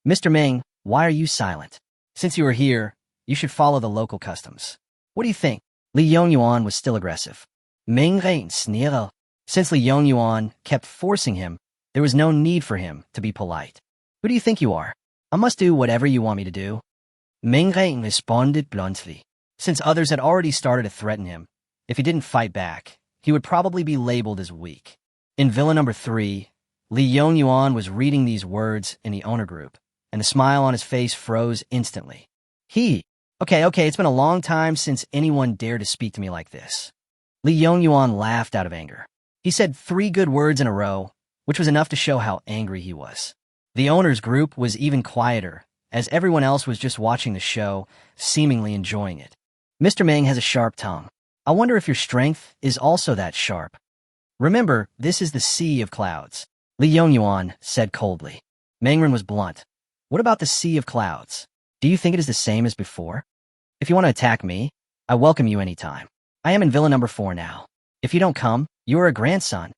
Mr. Meng, why are you silent? Since you are here, you should follow the local customs. What do you think? Li Yongyuan was still aggressive. Meng Rein sneered. Since Li Yongyuan kept forcing him, there was no need for him to be polite. Who do you think you are? I must do whatever you want me to do. Meng Rein responded bluntly. Since others had already started to threaten him, if he didn't fight back, he would probably be labeled as weak. In Villa number 3, Li Yongyuan was reading these words in the owner group, and the smile on his face froze instantly. Okay, it's been a long time since anyone dared to speak to me like this. Li Yongyuan laughed out of anger. He said 3 good words in a row, which was enough to show how angry he was. The owner's group was even quieter, as everyone else was just watching the show, seemingly enjoying it. Mr. Meng has a sharp tongue. I wonder if your strength is also that sharp. Remember, this is the Sea of Clouds. Li Yongyuan said coldly. Mengren was blunt. What about the Sea of Clouds? Do you think it is the same as before? If you want to attack me, I welcome you anytime. I am in Villa number 4 now. If you don't come, you are a grandson.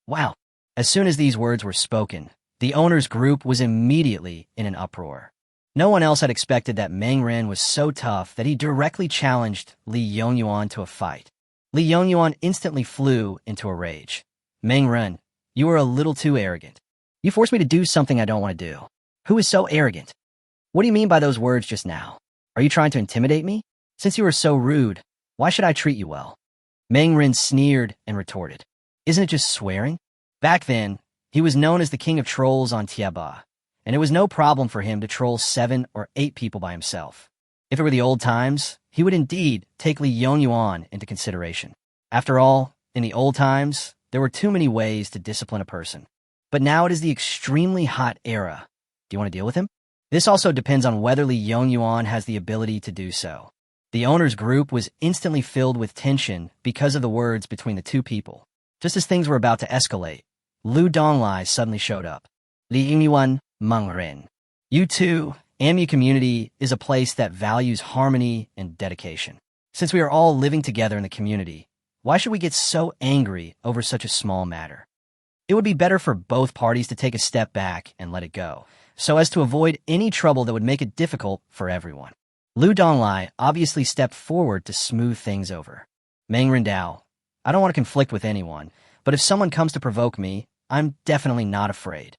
Wow. As soon as these words were spoken, the owner's group was immediately in an uproar. No one else had expected that Meng Ren was so tough that he directly challenged Li Yongyuan to a fight. Li Yongyuan instantly flew into a rage. Meng Ren, you are a little too arrogant. You forced me to do something I don't want to do. Who is so arrogant? What do you mean by those words just now? Are you trying to intimidate me? Since you are so rude, why should I treat you well? Meng Ren sneered and retorted. Isn't it just swearing? Back then, he was known as the king of trolls on Tiaba, and it was no problem for him to troll 7 or 8 people by himself. If it were the old times, he would indeed take Li Yongyuan into consideration. After all, in the old times, there were too many ways to discipline a person. But now it is the extremely hot era. Do you want to deal with him? This also depends on whether Li Yongyuan has the ability to do so. The owner's group was instantly filled with tension because of the words between the 2 people. Just as things were about to escalate, Lu Donglai suddenly showed up. Li Yongyuan, Meng Ren. You too, AMU community is a place that values harmony and dedication. Since we are all living together in the community, why should we get so angry over such a small matter? It would be better for both parties to take a step back and let it go, so as to avoid any trouble that would make it difficult for everyone. Lu Donglai obviously stepped forward to smooth things over. Meng Rindao, I don't want to conflict with anyone, but if someone comes to provoke me, I'm definitely not afraid.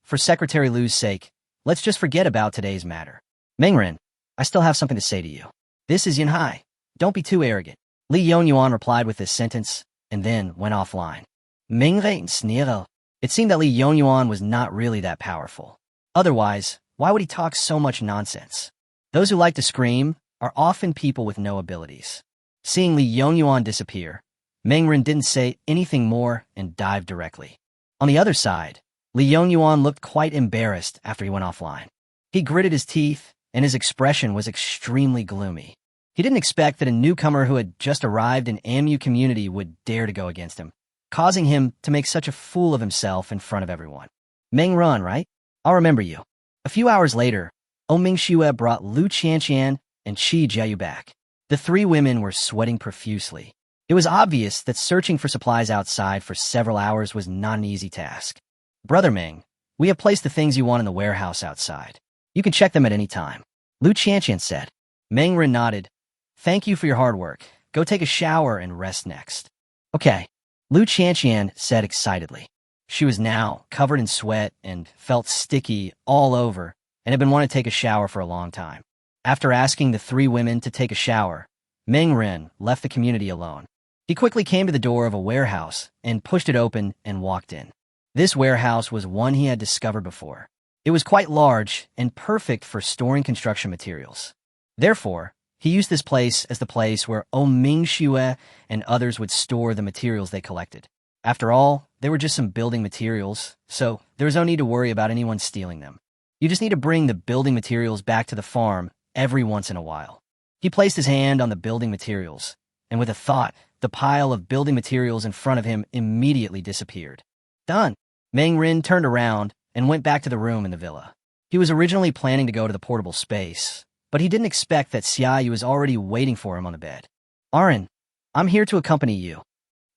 For Secretary Lu's sake, let's just forget about today's matter. Mengren, I still have something to say to you. This is Yinhai. Don't be too arrogant. Li Yongyuan replied with this sentence, and then went offline. Mengren sneered. It seemed that Li Yongyuan was not really that powerful. Otherwise, why would he talk so much nonsense? Those who like to scream are often people with no abilities. Seeing Li Yongyuan disappear, Mengren didn't say anything more and dived directly. On the other side, Li Yongyuan looked quite embarrassed after he went offline. He gritted his teeth, and his expression was extremely gloomy. He didn't expect that a newcomer who had just arrived in AMU community would dare to go against him, causing him to make such a fool of himself in front of everyone. Meng Ren, right? I'll remember you. A few hours later, Oming Xue brought Lu Qianqian and Qi Jiayu back. The 3 women were sweating profusely. It was obvious that searching for supplies outside for several hours was not an easy task. Brother Meng, we have placed the things you want in the warehouse outside. You can check them at any time. Lu Qianqian said. Meng Ren nodded. Thank you for your hard work. Go take a shower and rest next. Okay, Lu Qianqian said excitedly. She was now covered in sweat and felt sticky all over and had been wanting to take a shower for a long time. After asking the 3 women to take a shower, Meng Ren left the community alone. He quickly came to the door of a warehouse and pushed it open and walked in. This warehouse was one he had discovered before. It was quite large and perfect for storing construction materials. Therefore, he used this place as the place where Oming Xue and others would store the materials they collected. After all, they were just some building materials, so there was no need to worry about anyone stealing them. You just need to bring the building materials back to the farm every once in a while. He placed his hand on the building materials, and with a thought, the pile of building materials in front of him immediately disappeared. Done. Meng Ren turned around and went back to the room in the villa. He was originally planning to go to the portable space, but he didn't expect that Xiaoyu was already waiting for him on the bed. Arin, I'm here to accompany you.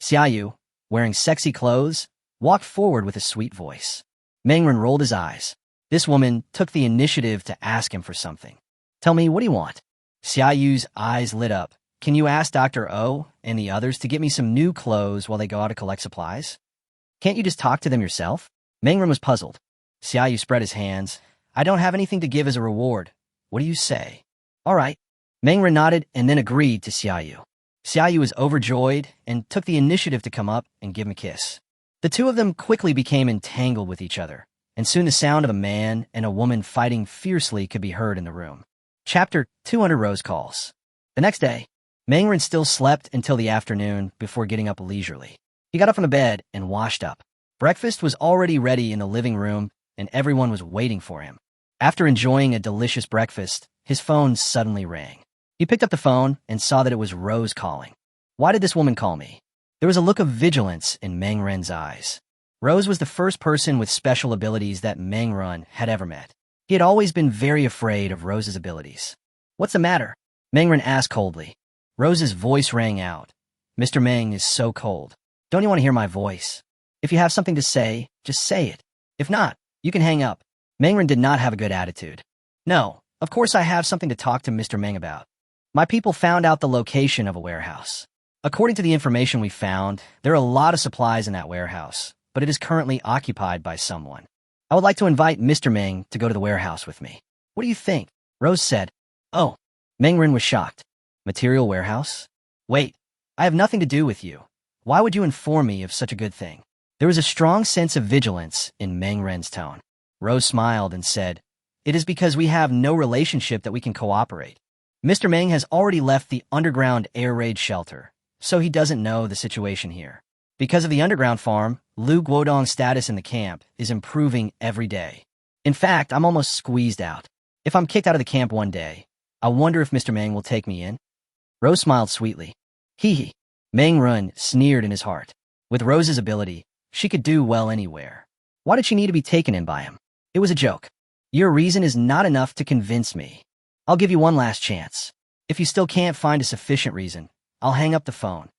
Xiaoyu, wearing sexy clothes, walked forward with a sweet voice. Meng Ren rolled his eyes. This woman took the initiative to ask him for something. Tell me, what do you want? Xiaoyu's eyes lit up. Can you ask Dr. O and the others to get me some new clothes while they go out to collect supplies? Can't you just talk to them yourself? Mengren was puzzled. Xiaoyu spread his hands. I don't have anything to give as a reward. What do you say? All right. Mengren nodded and then agreed to Xiaoyu. Xiaoyu was overjoyed and took the initiative to come up and give him a kiss. The two of them quickly became entangled with each other, and soon the sound of a man and a woman fighting fiercely could be heard in the room. Chapter 200 Rose Calls. The next day, Mengren still slept until the afternoon before getting up leisurely. He got up from the bed and washed up. Breakfast was already ready in the living room, and everyone was waiting for him. After enjoying a delicious breakfast, his phone suddenly rang. He picked up the phone and saw that it was Rose calling. Why did this woman call me? There was a look of vigilance in Mengren's eyes. Rose was the first person with special abilities that Mengren had ever met. He had always been very afraid of Rose's abilities. What's the matter? Mengren asked coldly. Rose's voice rang out. Mr. Meng is so cold. Don't you want to hear my voice? If you have something to say, just say it. If not, you can hang up. Mengren did not have a good attitude. No, of course I have something to talk to Mr. Meng about. My people found out the location of a warehouse. According to the information we found, there are a lot of supplies in that warehouse, but it is currently occupied by someone. I would like to invite Mr. Meng to go to the warehouse with me. What do you think? Rose said. Oh. Mengren was shocked. Material warehouse? Wait, I have nothing to do with you. Why would you inform me of such a good thing? There was a strong sense of vigilance in Mengren's tone. Rose smiled and said, It is because we have no relationship that we can cooperate. Mr. Meng has already left the underground air raid shelter, so he doesn't know the situation here. Because of the underground farm, Lu Guodong's status in the camp is improving every day. In fact, I'm almost squeezed out. If I'm kicked out of the camp one day, I wonder if Mr. Meng will take me in. Rose smiled sweetly. Hee hee. Mengren sneered in his heart. With Rose's ability, she could do well anywhere. Why did she need to be taken in by him? It was a joke. Your reason is not enough to convince me. I'll give you one last chance. If you still can't find a sufficient reason, I'll hang up the phone.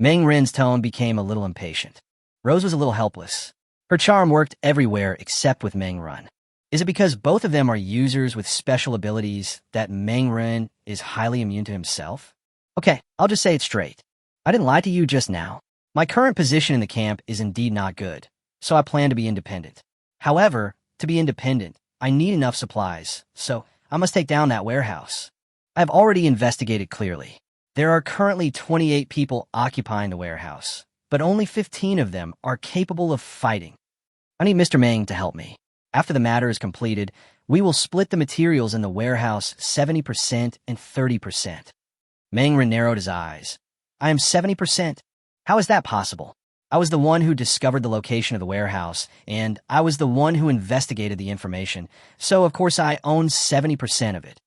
Mengren's tone became a little impatient. Rose was a little helpless. Her charm worked everywhere except with Mengren. Is it because both of them are users with special abilities that Mengren is highly immune to himself? Okay, I'll just say it straight. I didn't lie to you just now. My current position in the camp is indeed not good, so I plan to be independent. However, to be independent, I need enough supplies, so I must take down that warehouse. I have already investigated clearly. There are currently 28 people occupying the warehouse, but only 15 of them are capable of fighting. I need Mr. Meng to help me. After the matter is completed, we will split the materials in the warehouse 70% and 30%. Mengren narrowed his eyes. I am 70%. How is that possible? I was the one who discovered the location of the warehouse, and I was the one who investigated the information, so of course I own 70% of it.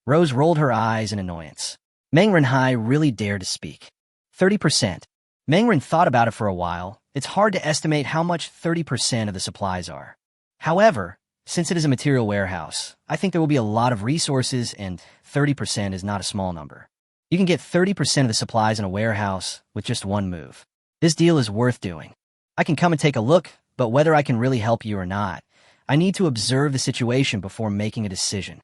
Rose rolled her eyes in annoyance. Mengren Hai really dared to speak. 30%. Mengren thought about it for a while. It's hard to estimate how much 30% of the supplies are. However, since it is a material warehouse, I think there will be a lot of resources, and 30% is not a small number. You can get 30% of the supplies in a warehouse with just one move. This deal is worth doing. I can come and take a look, but whether I can really help you or not, I need to observe the situation before making a decision.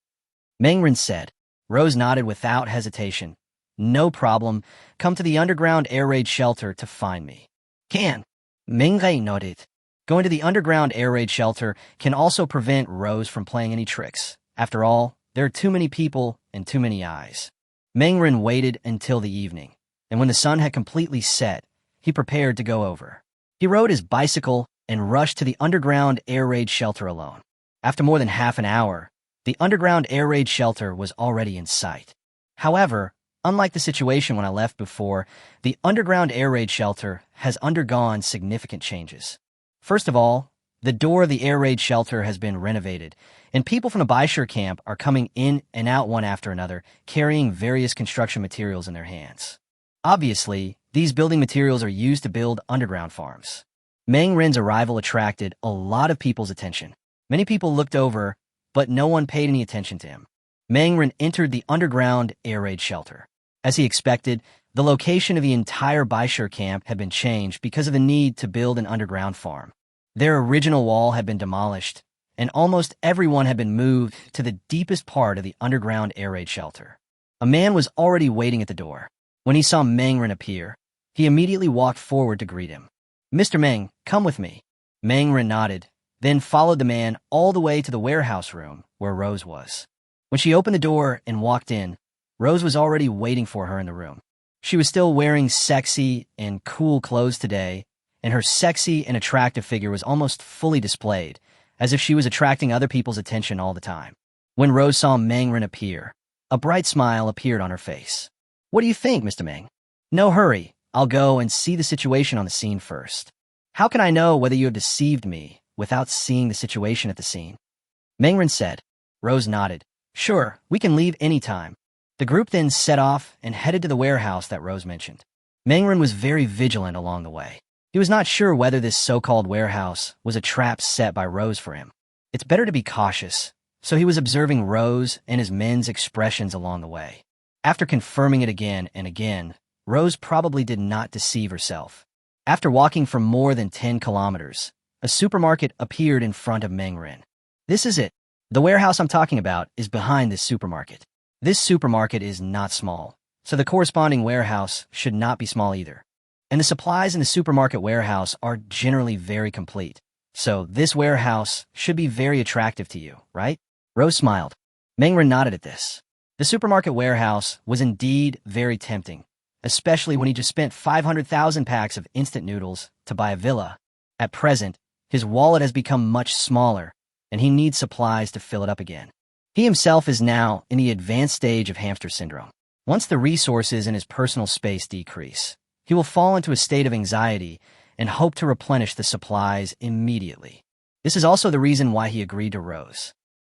Mengren said. Rose nodded without hesitation. No problem. Come to the underground air raid shelter to find me. Can. Mengren nodded. Going to the underground air raid shelter can also prevent Rose from playing any tricks. After all, there are too many people and too many eyes. Mengren waited until the evening, and when the sun had completely set, he prepared to go over. He rode his bicycle and rushed to the underground air raid shelter alone. After more than half an hour, the underground air raid shelter was already in sight. However, unlike the situation when I left before, the underground air raid shelter has undergone significant changes. First of all, the door of the air raid shelter has been renovated, and people from the Baishur camp are coming in and out one after another, carrying various construction materials in their hands. Obviously, these building materials are used to build underground farms. Mengren's arrival attracted a lot of people's attention. Many people looked over, but no one paid any attention to him. Mengren entered the underground air raid shelter. As he expected, the location of the entire Baishur camp had been changed because of the need to build an underground farm. Their original wall had been demolished, and almost everyone had been moved to the deepest part of the underground air raid shelter. A man was already waiting at the door. When he saw Mangren appear, he immediately walked forward to greet him. "Mr. Meng, come with me." Mangren nodded, then followed the man all the way to the warehouse room where Rose was. When she opened the door and walked in, Rose was already waiting for her in the room. She was still wearing sexy and cool clothes today, and her sexy and attractive figure was almost fully displayed, as if she was attracting other people's attention all the time. When Rose saw Mangren appear, a bright smile appeared on her face. "What do you think, Mr. Meng?" "No hurry. I'll go and see the situation on the scene first." "How can I know whether you have deceived me without seeing the situation at the scene?" Mangren said. Rose nodded. "Sure, we can leave any time." The group then set off and headed to the warehouse that Rose mentioned. Mangren was very vigilant along the way. He was not sure whether this so-called warehouse was a trap set by Rose for him. It's better to be cautious, so he was observing Rose and his men's expressions along the way. After confirming it again and again, Rose probably did not deceive herself. After walking for more than 10 kilometers, a supermarket appeared in front of Mangren. "This is it. The warehouse I'm talking about is behind this supermarket." This supermarket is not small, so the corresponding warehouse should not be small either. And the supplies in the supermarket warehouse are generally very complete, so this warehouse should be very attractive to you, right? Rose smiled. Mangren nodded at this. The supermarket warehouse was indeed very tempting, especially when he just spent 500,000 packs of instant noodles to buy a villa. At present, his wallet has become much smaller, and he needs supplies to fill it up again. He himself is now in the advanced stage of hamster syndrome. Once the resources in his personal space decrease, he will fall into a state of anxiety and hope to replenish the supplies immediately. This is also the reason why he agreed to Rose.